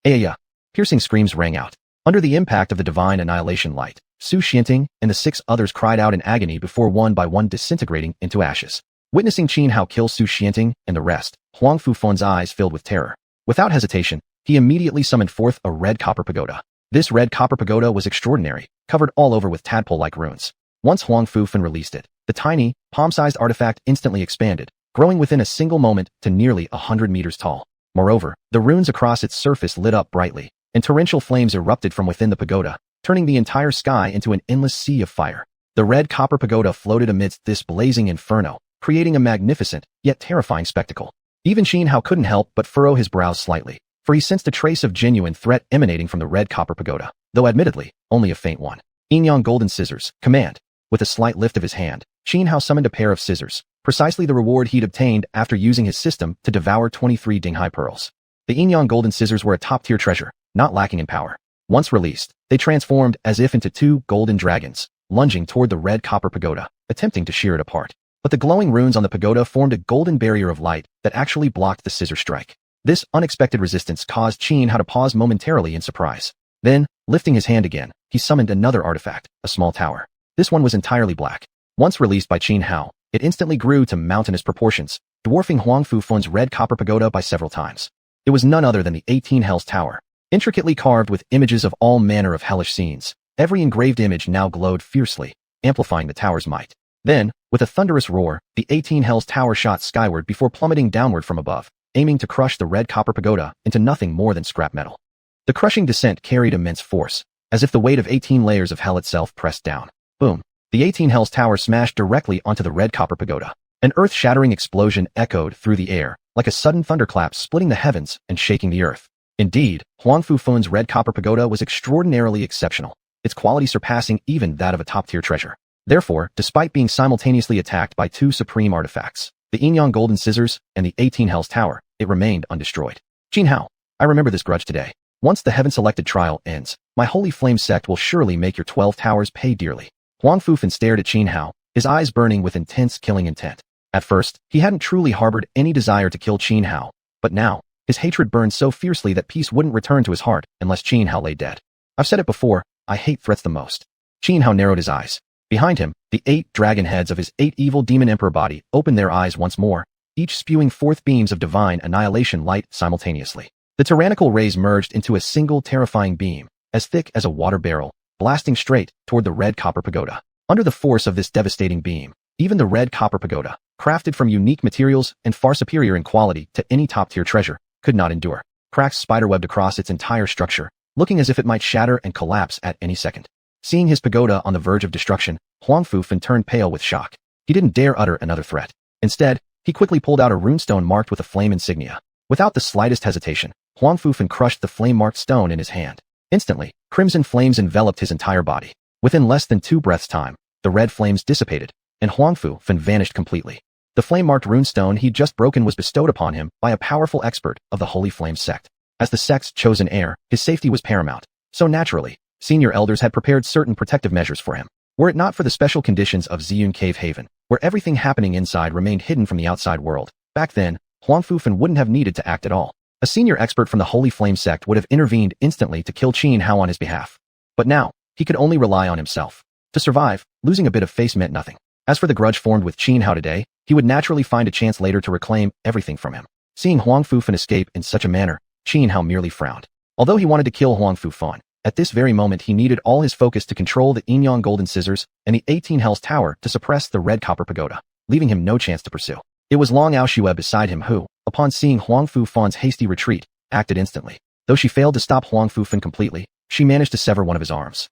Ayaya! Piercing screams rang out. Under the impact of the divine annihilation light, xiuxian and the 6 others cried out in agony before one by one disintegrating into ashes. Witnessing Qin Hao kill xiuxian and the rest, Huang Fufan's eyes filled with terror. Without hesitation, he immediately summoned forth a red copper pagoda. This red copper pagoda was extraordinary, covered all over with tadpole-like runes. Once Huang Fufan released it, the tiny, palm-sized artifact instantly expanded, growing within a single moment to nearly 100 meters tall. Moreover, the runes across its surface lit up brightly, and torrential flames erupted from within the pagoda, turning the entire sky into an endless sea of fire. The red copper pagoda floated amidst this blazing inferno, creating a magnificent, yet terrifying spectacle. Even Qin Hao couldn't help but furrow his brows slightly, for he sensed a trace of genuine threat emanating from the red copper pagoda, though admittedly, only a faint one. Inyan golden scissors, command. With a slight lift of his hand, Qin Hao summoned a pair of scissors, precisely the reward he'd obtained after using his system to devour 23 Dinghai pearls. The Inyan golden scissors were a top-tier treasure, not lacking in power. Once released, they transformed as if into 2 golden dragons, lunging toward the red copper pagoda, attempting to shear it apart. But the glowing runes on the pagoda formed a golden barrier of light that actually blocked the scissor strike. This unexpected resistance caused Qin Hao to pause momentarily in surprise. Then, lifting his hand again, he summoned another artifact, a small tower. This one was entirely black. Once released by Qin Hao, it instantly grew to mountainous proportions, dwarfing Huang Fufan's red copper pagoda by several times. It was none other than the 18 Hells Tower, intricately carved with images of all manner of hellish scenes. Every engraved image now glowed fiercely, amplifying the tower's might. Then, with a thunderous roar, the 18 Hells Tower shot skyward before plummeting downward from above, aiming to crush the red copper pagoda into nothing more than scrap metal. The crushing descent carried immense force, as if the weight of 18 layers of hell itself pressed down. Boom! The 18 Hells Tower smashed directly onto the red copper pagoda. An earth-shattering explosion echoed through the air, like a sudden thunderclap splitting the heavens and shaking the earth. Indeed, Huang Fufan's red copper pagoda was extraordinarily exceptional, its quality surpassing even that of a top-tier treasure. Therefore, despite being simultaneously attacked by 2 supreme artifacts, the Inyan Golden Scissors and the 18 Hells Tower, it remained undestroyed. Qin Hao, I remember this grudge today. Once the heaven-selected trial ends, my holy flame sect will surely make your 12 towers pay dearly. Huang Fufan stared at Qin Hao, his eyes burning with intense killing intent. At first, he hadn't truly harbored any desire to kill Qin Hao, but now, his hatred burned so fiercely that peace wouldn't return to his heart unless Qin Hao lay dead. I've said it before, I hate threats the most. Qin Hao narrowed his eyes. Behind him, the 8 dragon heads of his 8 evil demon emperor body opened their eyes once more, each spewing forth beams of divine annihilation light simultaneously. The tyrannical rays merged into a single terrifying beam, as thick as a water barrel, blasting straight toward the red copper pagoda. Under the force of this devastating beam, even the red copper pagoda, crafted from unique materials and far superior in quality to any top-tier treasure, could not endure. Cracks spiderwebbed across its entire structure, looking as if it might shatter and collapse at any second. Seeing his pagoda on the verge of destruction, Huang Fufan turned pale with shock. He didn't dare utter another threat. Instead, he quickly pulled out a runestone marked with a flame insignia. Without the slightest hesitation, Huang Fufan crushed the flame-marked stone in his hand. Instantly, crimson flames enveloped his entire body. Within less than 2 breaths' time, the red flames dissipated, and Huangfu Fan vanished completely. The flame-marked runestone he'd just broken was bestowed upon him by a powerful expert of the Holy Flame sect. As the sect's chosen heir, his safety was paramount. So naturally, senior elders had prepared certain protective measures for him. Were it not for the special conditions of Xiuxian Cave Haven, where everything happening inside remained hidden from the outside world, back then, Huangfu Fan wouldn't have needed to act at all. A senior expert from the Holy Flame sect would have intervened instantly to kill Xianhao on his behalf. But now, he could only rely on himself. To survive, losing a bit of face meant nothing. As for the grudge formed with Xianhao today, he would naturally find a chance later to reclaim everything from him. Seeing Huangfu Fan escape in such a manner, Xianhao merely frowned. Although he wanted to kill Huangfu Fan, at this very moment he needed all his focus to control the Inyan Golden Scissors and the 18 Hells Tower to suppress the Red Copper Pagoda, leaving him no chance to pursue. It was Long Aoxue beside him who, upon seeing Huangfu Fan's hasty retreat, acted instantly. Though she failed to stop Huangfu Fan completely, she managed to sever one of his arms.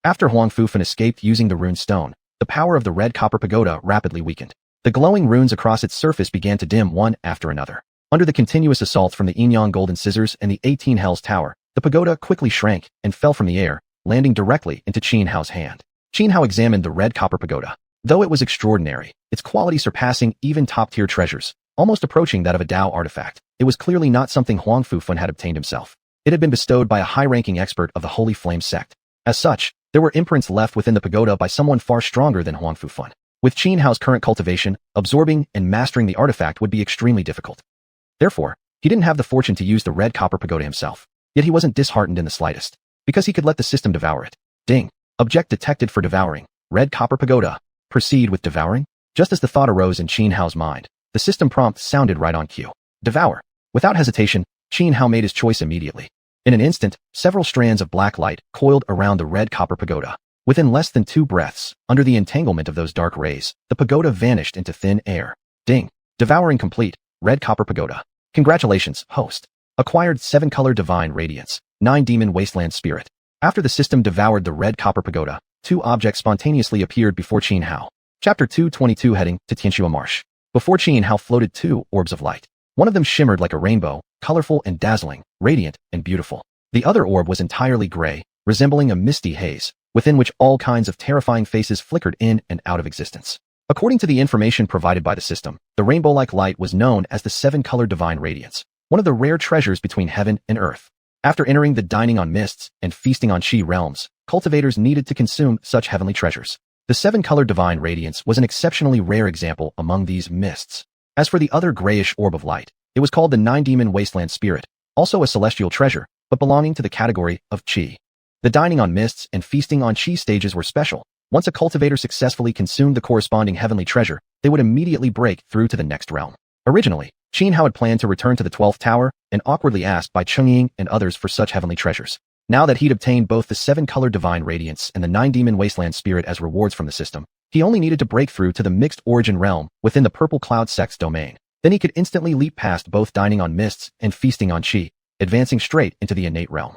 After Huangfu Fan escaped using the rune stone, the power of the Red Copper Pagoda rapidly weakened. The glowing runes across its surface began to dim one after another. Under the continuous assaults from the Inyan Golden Scissors and the 18 Hells Tower, the pagoda quickly shrank and fell from the air, landing directly into Xianhao's hand. Xianhao examined the Red Copper Pagoda. Though it was extraordinary, its quality surpassing even top-tier treasures, almost approaching that of a Dao artifact, it was clearly not something Huangfu Fan had obtained himself. It had been bestowed by a high-ranking expert of the Holy Flame sect. As such, there were imprints left within the pagoda by someone far stronger than Huangfu Fan. With Xianhao's current cultivation, absorbing and mastering the artifact would be extremely difficult. Therefore, he didn't have the fortune to use the Red Copper Pagoda himself. Yet he wasn't disheartened in the slightest, because he could let the system devour it. Ding. Object detected for devouring. Red Copper Pagoda. Proceed with devouring? Just as the thought arose in Xianhao's mind, the system prompt sounded right on cue. Devour. Without hesitation, Xianhao made his choice immediately. In an instant, several strands of black light coiled around the Red Copper Pagoda. Within less than 2 breaths, under the entanglement of those dark rays, the pagoda vanished into thin air. Ding. Devouring complete. Red Copper Pagoda. Congratulations, host. Acquired 7-color divine radiance, 9 demon wasteland spirit. After the system devoured the Red Copper Pagoda, 2 objects spontaneously appeared before Xianhao. Chapter 222 heading to Tianxua Marsh. Before Xianhao floated 2 orbs of light. One of them shimmered like a rainbow, colorful and dazzling, radiant and beautiful. The other orb was entirely gray, resembling a misty haze, within which all kinds of terrifying faces flickered in and out of existence. According to the information provided by the system, the rainbow-like light was known as the 7-color divine radiance, one of the rare treasures between heaven and earth. After entering the dining on mists and feasting on Qi realms, cultivators needed to consume such heavenly treasures. The 7-color divine radiance was an exceptionally rare example among these mists. As for the other grayish orb of light, it was called the 9-demon wasteland spirit, also a celestial treasure, but belonging to the category of Qi. The dining on mists and feasting on Qi stages were special. Once a cultivator successfully consumed the corresponding heavenly treasure, they would immediately break through to the next realm. Originally, Xianhao had planned to return to the 12th tower and awkwardly asked by Chungying and others for such heavenly treasures. Now that he'd obtained both the 7-color divine radiance and the 9-demon wasteland spirit as rewards from the system, he only needed to break through to the mixed origin realm within the purple cloud sect's domain. Then he could instantly leap past both dining on mists and feasting on Qi, advancing straight into the innate realm.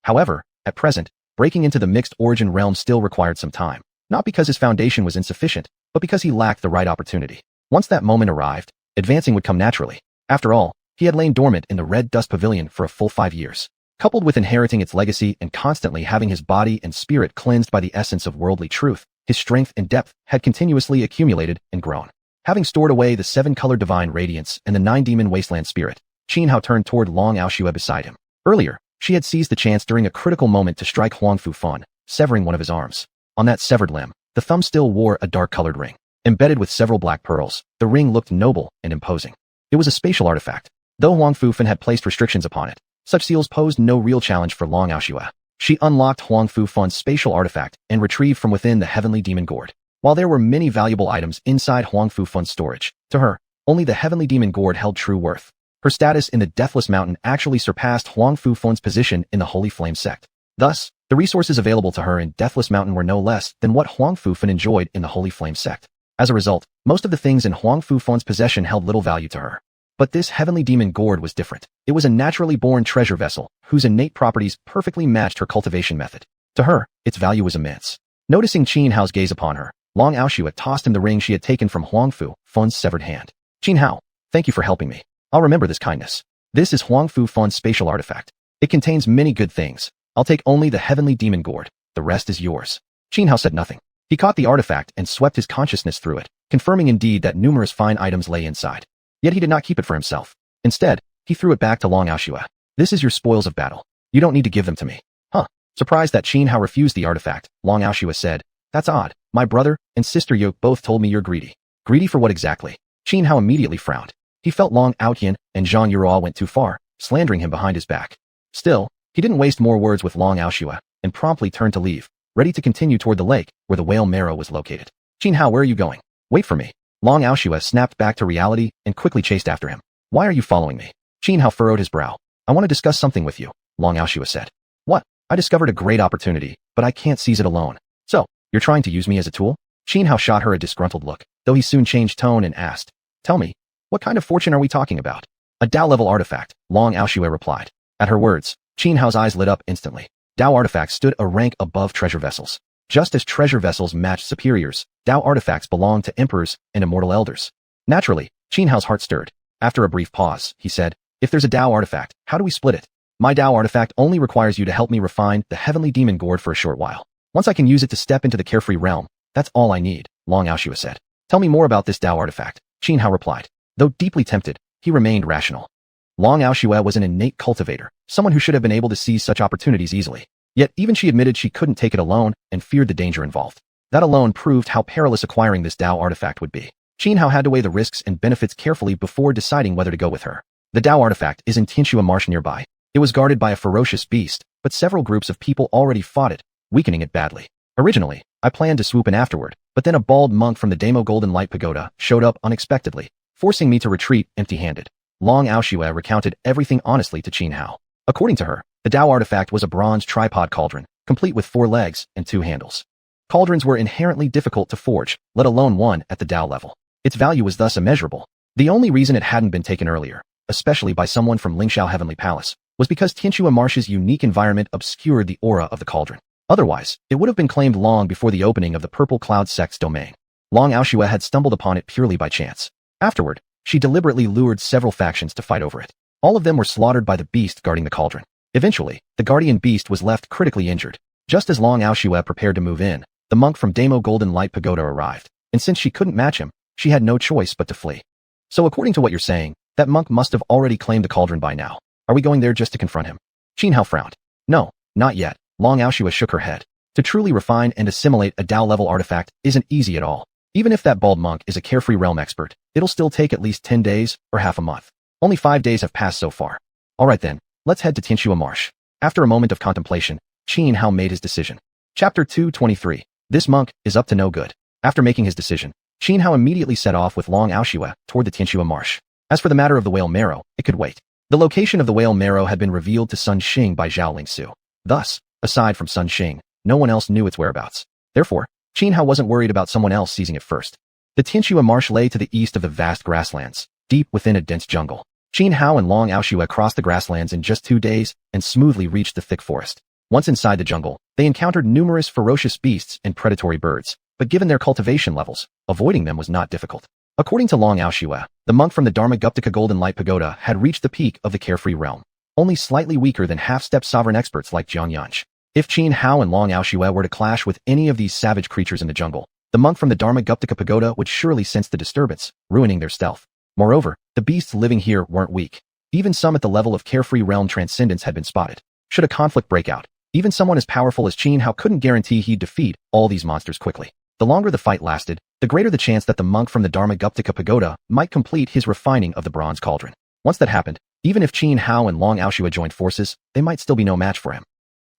However, at present, breaking into the mixed origin realm still required some time, not because his foundation was insufficient, but because he lacked the right opportunity. Once that moment arrived, advancing would come naturally. After all, he had lain dormant in the Red Dust Pavilion for a full 5 years. Coupled with inheriting its legacy and constantly having his body and spirit cleansed by the essence of worldly truth, his strength and depth had continuously accumulated and grown. Having stored away the 7-color divine radiance and the 9-demon wasteland spirit, Xianhao turned toward Long Aoxue beside him. Earlier, she had seized the chance during a critical moment to strike Huangfu Fan, severing one of his arms. On that severed limb, the thumb still wore a dark-colored ring. Embedded with several black pearls, the ring looked noble and imposing. It was a spatial artifact. Though Huangfu Fan had placed restrictions upon it, such seals posed no real challenge for Long Aoxue. She unlocked Huangfu Fan's spatial artifact and retrieved from within the heavenly demon gourd. While there were many valuable items inside Huangfu Fan's storage, to her, only the heavenly demon gourd held true worth. Her status in the Deathless Mountain actually surpassed Huangfu Fan's position in the Holy Flame sect. Thus, the resources available to her in Deathless Mountain were no less than what Huangfu Fan enjoyed in the Holy Flame sect. As a result, most of the things in Huangfu Fan's possession held little value to her. But this heavenly demon gourd was different. It was a naturally born treasure vessel, whose innate properties perfectly matched her cultivation method. To her, its value was immense. Noticing Xianhao's gaze upon her, Long Aoxue tossed him the ring she had taken from Huangfu Fan's severed hand. Xianhao, thank you for helping me. I'll remember this kindness. This is Huangfu Fan's spatial artifact. It contains many good things. I'll take only the heavenly demon gourd. The rest is yours. Xianhao said nothing. He caught the artifact and swept his consciousness through it, confirming indeed that numerous fine items lay inside. Yet he did not keep it for himself. Instead, he threw it back to xiuxian. This is your spoils of battle. You don't need to give them to me. Huh. Surprised that xianxia refused the artifact, xiuxian said. That's odd. My brother and sister Yoke both told me you're greedy. Greedy for what exactly? Xianxia immediately frowned. He felt xiuxian and xuanhuan went too far, slandering him behind his back. Still, he didn't waste more words with xiuxian and promptly turned to leave, ready to continue toward the lake where the whale marrow was located. Xianxia, where are you going? Wait for me. xiuxian snapped back to reality and quickly chased after him. Why are you following me? Xianxia furrowed his brow. I want to discuss something with you, xiuxian said. What? I discovered a great opportunity, but I can't seize it alone. So, you're trying to use me as a tool? Xianxia shot her a disgruntled look, though he soon changed tone and asked, Tell me, what kind of fortune are we talking about? A Dao-level artifact, xiuxian replied. At her words, Xianxia's eyes lit up instantly. Dao artifacts stood a rank above treasure vessels. Just as treasure vessels matched superiors, Dao artifacts belonged to emperors and immortal elders. Naturally, Xianxia's heart stirred. After a brief pause, he said, If there's a Dao artifact, how do we split it? My Dao artifact only requires you to help me refine the heavenly demon gourd for a short while. Once I can use it to step into the carefree realm, that's all I need, xiuxian said. Tell me more about this Dao artifact, Xianxia replied. Though deeply tempted, he remained rational. xiuxian was an innate cultivator, someone who should have been able to seize such opportunities easily. Yet even she admitted she couldn't take it alone and feared the danger involved. That alone proved how perilous acquiring this Dao artifact would be. Xianxia had to weigh the risks and benefits carefully before deciding whether to go with her. The Dao artifact is in Xianxia Marsh nearby. It was guarded by a ferocious beast, but several groups of people already fought it, weakening it badly. Originally, I planned to swoop in afterward, but then a bald monk from the Damo Golden Light Pagoda showed up unexpectedly, forcing me to retreat empty-handed. xiuxian recounted everything honestly to Xianxia. According to her, the Dao artifact was a bronze tripod cauldron, complete with 4 legs and 2 handles. Cauldrons were inherently difficult to forge, let alone one at the Dao level. Its value was thus immeasurable. The only reason it hadn't been taken earlier, especially by someone from Lingxiao Heavenly Palace, was because Xianxia Marsh's unique environment obscured the aura of the cauldron. Otherwise, it would have been claimed long before the opening of the Purple Cloud sect's domain. xiuxian had stumbled upon it purely by chance. Afterward, she deliberately lured several factions to fight over it. All of them were slaughtered by the beast guarding the cauldron. Eventually, the guardian beast was left critically injured. Just as xiuxian prepared to move in, the monk from Damo Golden Light Pagoda arrived, and since she couldn't match him, she had no choice but to flee. So according to what you're saying, that monk must have already claimed the cauldron by now. Are we going there just to confront him? Xianxia frowned. No, not yet. xiuxian shook her head. To truly refine and assimilate a Dao-level artifact isn't easy at all. Even if that bald monk is a carefree realm expert, it'll still take at least 10 days or half a month. Only 5 days have passed so far. Alright then, let's head to Xianxia Marsh. After a moment of contemplation, Xianxia made his decision. Chapter 223. This monk is up to no good. After making his decision, Xianxia immediately set off with xiuxian toward the Xianxia Marsh. As for the matter of the whale marrow, it could wait. The location of the whale marrow had been revealed to Sun Xing by Zhao Lingsu. Thus, aside from Sun Xing, no one else knew its whereabouts. Therefore, Xianxia wasn't worried about someone else seizing it first. The Xianxia Marsh lay to the east of the vast grasslands, deep within a dense jungle. Xianxia and xiuxian crossed the grasslands in just 2 days and smoothly reached the thick forest. Once inside the jungle, they encountered numerous ferocious beasts and predatory birds, but given their cultivation levels, avoiding them was not difficult. According to xiuxian, the monk from the Dharmaguptaka Golden Light Pagoda had reached the peak of the carefree realm, only slightly weaker than half-step sovereign experts like xuanhuan. If Xianxia and xiuxian were to clash with any of these savage creatures in the jungle, the monk from the Dharmaguptaka Pagoda would surely sense the disturbance, ruining their stealth. Moreover, the beasts living here weren't weak. Even some at the level of carefree realm transcendence had been spotted. Should a conflict break out, even someone as powerful as Xianxia couldn't guarantee he'd defeat all these monsters quickly. The longer the fight lasted, the greater the chance that the monk from the Dharmaguptaka Pagoda might complete his refining of the bronze cauldron. Once that happened, even if Xianxia and xiuxian joined forces, they might still be no match for him.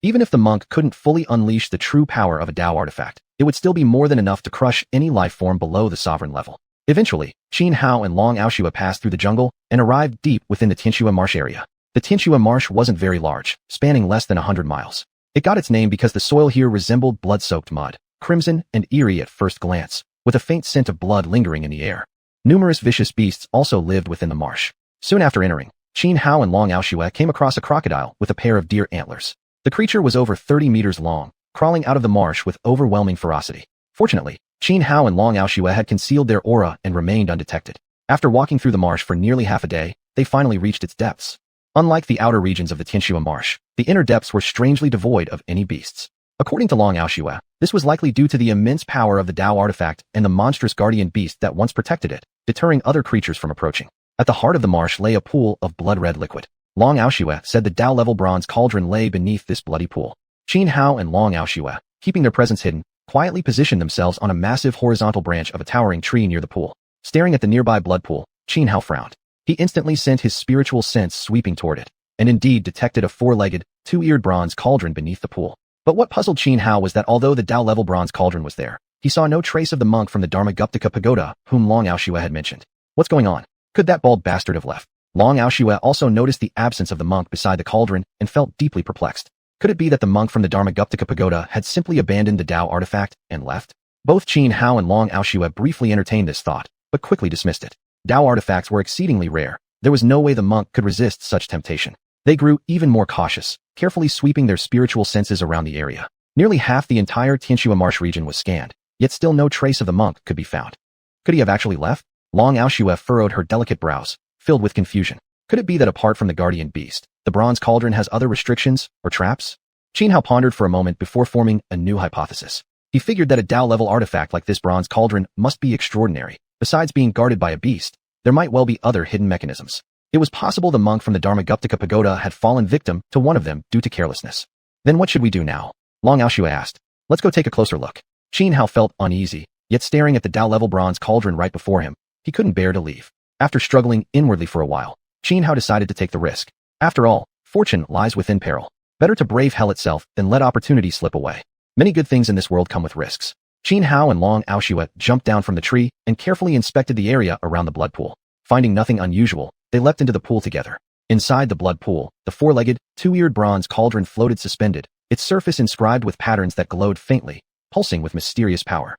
Even if the monk couldn't fully unleash the true power of a Dao artifact, it would still be more than enough to crush any life form below the sovereign level. Eventually, Xianxia and xiuxian passed through the jungle and arrived deep within the Xianxia Marsh area. The Xianxia Marsh wasn't very large, spanning less than 100 miles. It got its name because the soil here resembled blood-soaked mud, crimson and eerie at first glance, with a faint scent of blood lingering in the air. Numerous vicious beasts also lived within the marsh. Soon after entering, Xianxia and xiuxian came across a crocodile with a pair of deer antlers. The creature was over 30 meters long, crawling out of the marsh with overwhelming ferocity. Fortunately, Xianxia and xiuxian had concealed their aura and remained undetected. After walking through the marsh for nearly half a day, they finally reached its depths. Unlike the outer regions of the Xianxia Marsh, the inner depths were strangely devoid of any beasts. According to xiuxian, This was likely due to the immense power of the Dao artifact and the monstrous guardian beast that once protected it, deterring other creatures from approaching. At the heart of the marsh lay a pool of blood-red liquid. Long Xiuxian said the Dao-level bronze cauldron lay beneath this bloody pool. Xianhao and Long Xiuxian, keeping their presence hidden, quietly positioned themselves on a massive horizontal branch of a towering tree near the pool. Staring at the nearby blood pool, Xianhao frowned. He instantly sent his spiritual sense sweeping toward it, and indeed detected a four-legged, two-eared bronze cauldron beneath the pool. But what puzzled Xianhao was that although the Dao-level bronze cauldron was there, he saw no trace of the monk from the Dharmaguptaka pagoda whom Long Xiuxian had mentioned. What's going on? Could that bald bastard have left? Long Xiuxian also noticed the absence of the monk beside the cauldron and felt deeply perplexed. Could it be that the monk from the Dharmaguptaka pagoda had simply abandoned the Dao artifact and left? Both Xianhao and Long Xiuxian briefly entertained this thought, but quickly dismissed it. Dao artifacts were exceedingly rare. There was no way the monk could resist such temptation. They grew even more cautious, carefully sweeping their spiritual senses around the area. Nearly half the entire Tianxua marsh region was scanned, yet still no trace of the monk could be found. Could he have actually left? Long Xiuxian furrowed her delicate brows, filled with confusion. Could it be that apart from the guardian beast, the bronze cauldron has other restrictions or traps? Xianhao pondered for a moment before forming a new hypothesis. He figured that a Dao-level artifact like this bronze cauldron must be extraordinary. Besides being guarded by a beast, there might well be other hidden mechanisms. It was possible the monk from the Dharmaguptaka pagoda had fallen victim to one of them due to carelessness. Then what should we do now? Long Xiuxian asked. Let's go take a closer look. Xianhao felt uneasy, yet staring at the Dao-level bronze cauldron right before him, he couldn't bear to leave. After struggling inwardly for a while, Xianhao decided to take the risk. After all, fortune lies within peril. Better to brave hell itself than let opportunity slip away. Many good things in this world come with risks. Xianhao and Long Xiuxian jumped down from the tree and carefully inspected the area around the blood pool. Finding nothing unusual, they leapt into the pool together. Inside the blood pool, the four-legged, two-eared bronze cauldron floated suspended, its surface inscribed with patterns that glowed faintly, pulsing with mysterious power.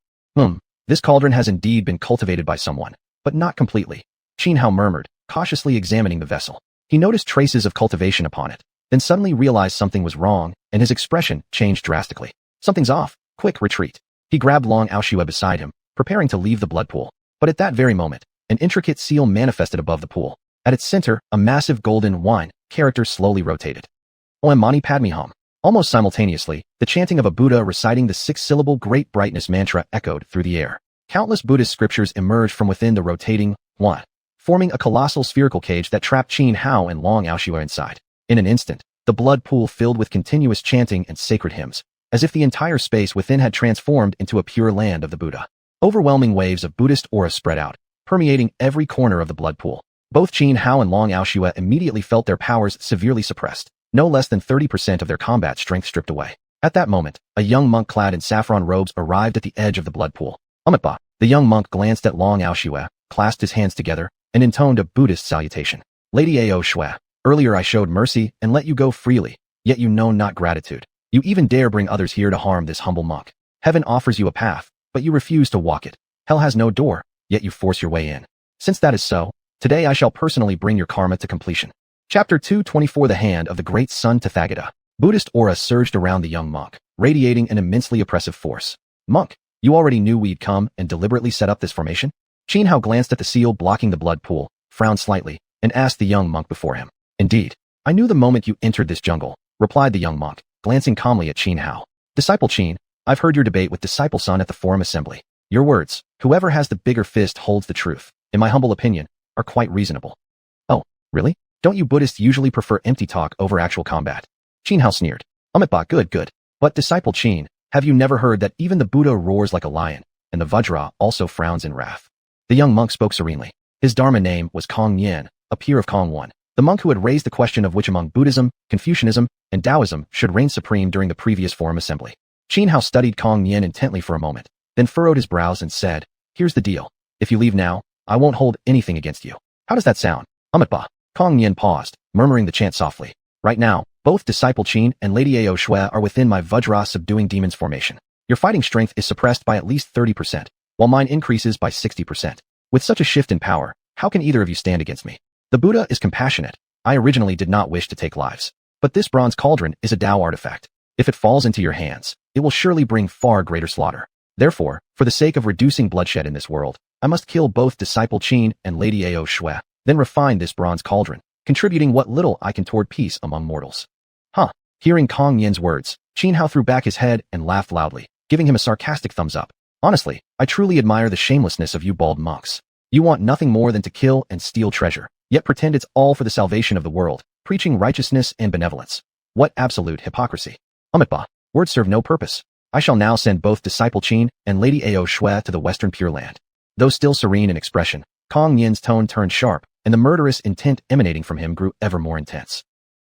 This cauldron has indeed been cultivated by someone, but not completely. Xianhao murmured, cautiously examining the vessel. He noticed traces of cultivation upon it, then suddenly realized something was wrong, and his expression changed drastically. Something's off. Quick, retreat. He grabbed Long Xiuxian beside him, preparing to leave the blood pool. But at that very moment, an intricate seal manifested above the pool. At its center, a massive golden xuanhuan character slowly rotated. Om Mani Padme Hum. Almost simultaneously, the chanting of a Buddha reciting the six-syllable Great Brightness mantra echoed through the air. Countless Buddhist scriptures emerged from within the rotating xuanhuan, forming a colossal spherical cage that trapped Xianhao and Long Xiuxian inside. In an instant, the blood pool filled with continuous chanting and sacred hymns, as if the entire space within had transformed into a pure land of the Buddha. Overwhelming waves of Buddhist aura spread out, permeating every corner of the blood pool. Both Xianhao and Long Xiuxian immediately felt their powers severely suppressed, no less than 30% of their combat strength stripped away. At that moment, a young monk clad in saffron robes arrived at the edge of the blood pool. Amitba. The young monk glanced at Long Xiuxian, clasped his hands together, and intoned a Buddhist salutation. Lady Ao Shui, earlier I showed mercy and let you go freely, yet you know not gratitude. You even dare bring others here to harm this humble monk. Heaven offers you a path, but you refuse to walk it. Hell has no door, yet you force your way in. Since that is so, today I shall personally bring your karma to completion. Chapter 224 The Hand of the Great Sun Tathagata. Buddhist aura surged around the young monk, radiating an immensely oppressive force. Monk, you already knew we'd come and deliberately set up this formation? Xianhao glanced at the seal blocking the blood pool, frowned slightly, and asked the young monk before him. Indeed, I knew the moment you entered this jungle, replied the young monk, glancing calmly at Xianhao. Disciple Qin, I've heard your debate with Disciple Sun at the Forum Assembly. Your words, whoever has the bigger fist holds the truth, in my humble opinion, are quite reasonable. Oh, really? Don't you Buddhists usually prefer empty talk over actual combat? Xianhao sneered. Amitba, good. But Disciple Qin, have you never heard that even the Buddha roars like a lion, and the Vajra also frowns in wrath? The young monk spoke serenely. His Dharma name was Kong Yin, a peer of Xuanhuan, the monk who had raised the question of which among Buddhism, Confucianism, and Taoism should reign supreme during the previous Forum Assembly. Xianhao studied Kong Yin intently for a moment, then furrowed his brows and said, Here's the deal. If you leave now, I won't hold anything against you. How does that sound? Amitba. Kong Yin paused, murmuring the chant softly. Right now, both Disciple Qin and Lady Ao Shui are within my Vajra subduing demons formation. Your fighting strength is suppressed by at least 30%, while mine increases by 60%. With such a shift in power, how can either of you stand against me? The Buddha is compassionate. I originally did not wish to take lives. But this bronze cauldron is a Dao artifact. If it falls into your hands, it will surely bring far greater slaughter. Therefore, for the sake of reducing bloodshed in this world, I must kill both Disciple Qin and Lady Ao Shui, then refine this bronze cauldron, contributing what little I can toward peace among mortals. Hearing Kong Yin's words, Xianhao threw back his head and laughed loudly. giving him a sarcastic thumbs up. Honestly, I truly admire the shamelessness of you bald monks. You want nothing more than to kill and steal treasure, yet pretend it's all for the salvation of the world, preaching righteousness and benevolence. What absolute hypocrisy. Umitba, words serve no purpose. I shall now send both Disciple Qin and Lady Ao Shui to the Western Pure Land. Though still serene in expression, Kong Nian's tone turned sharp, and the murderous intent emanating from him grew ever more intense.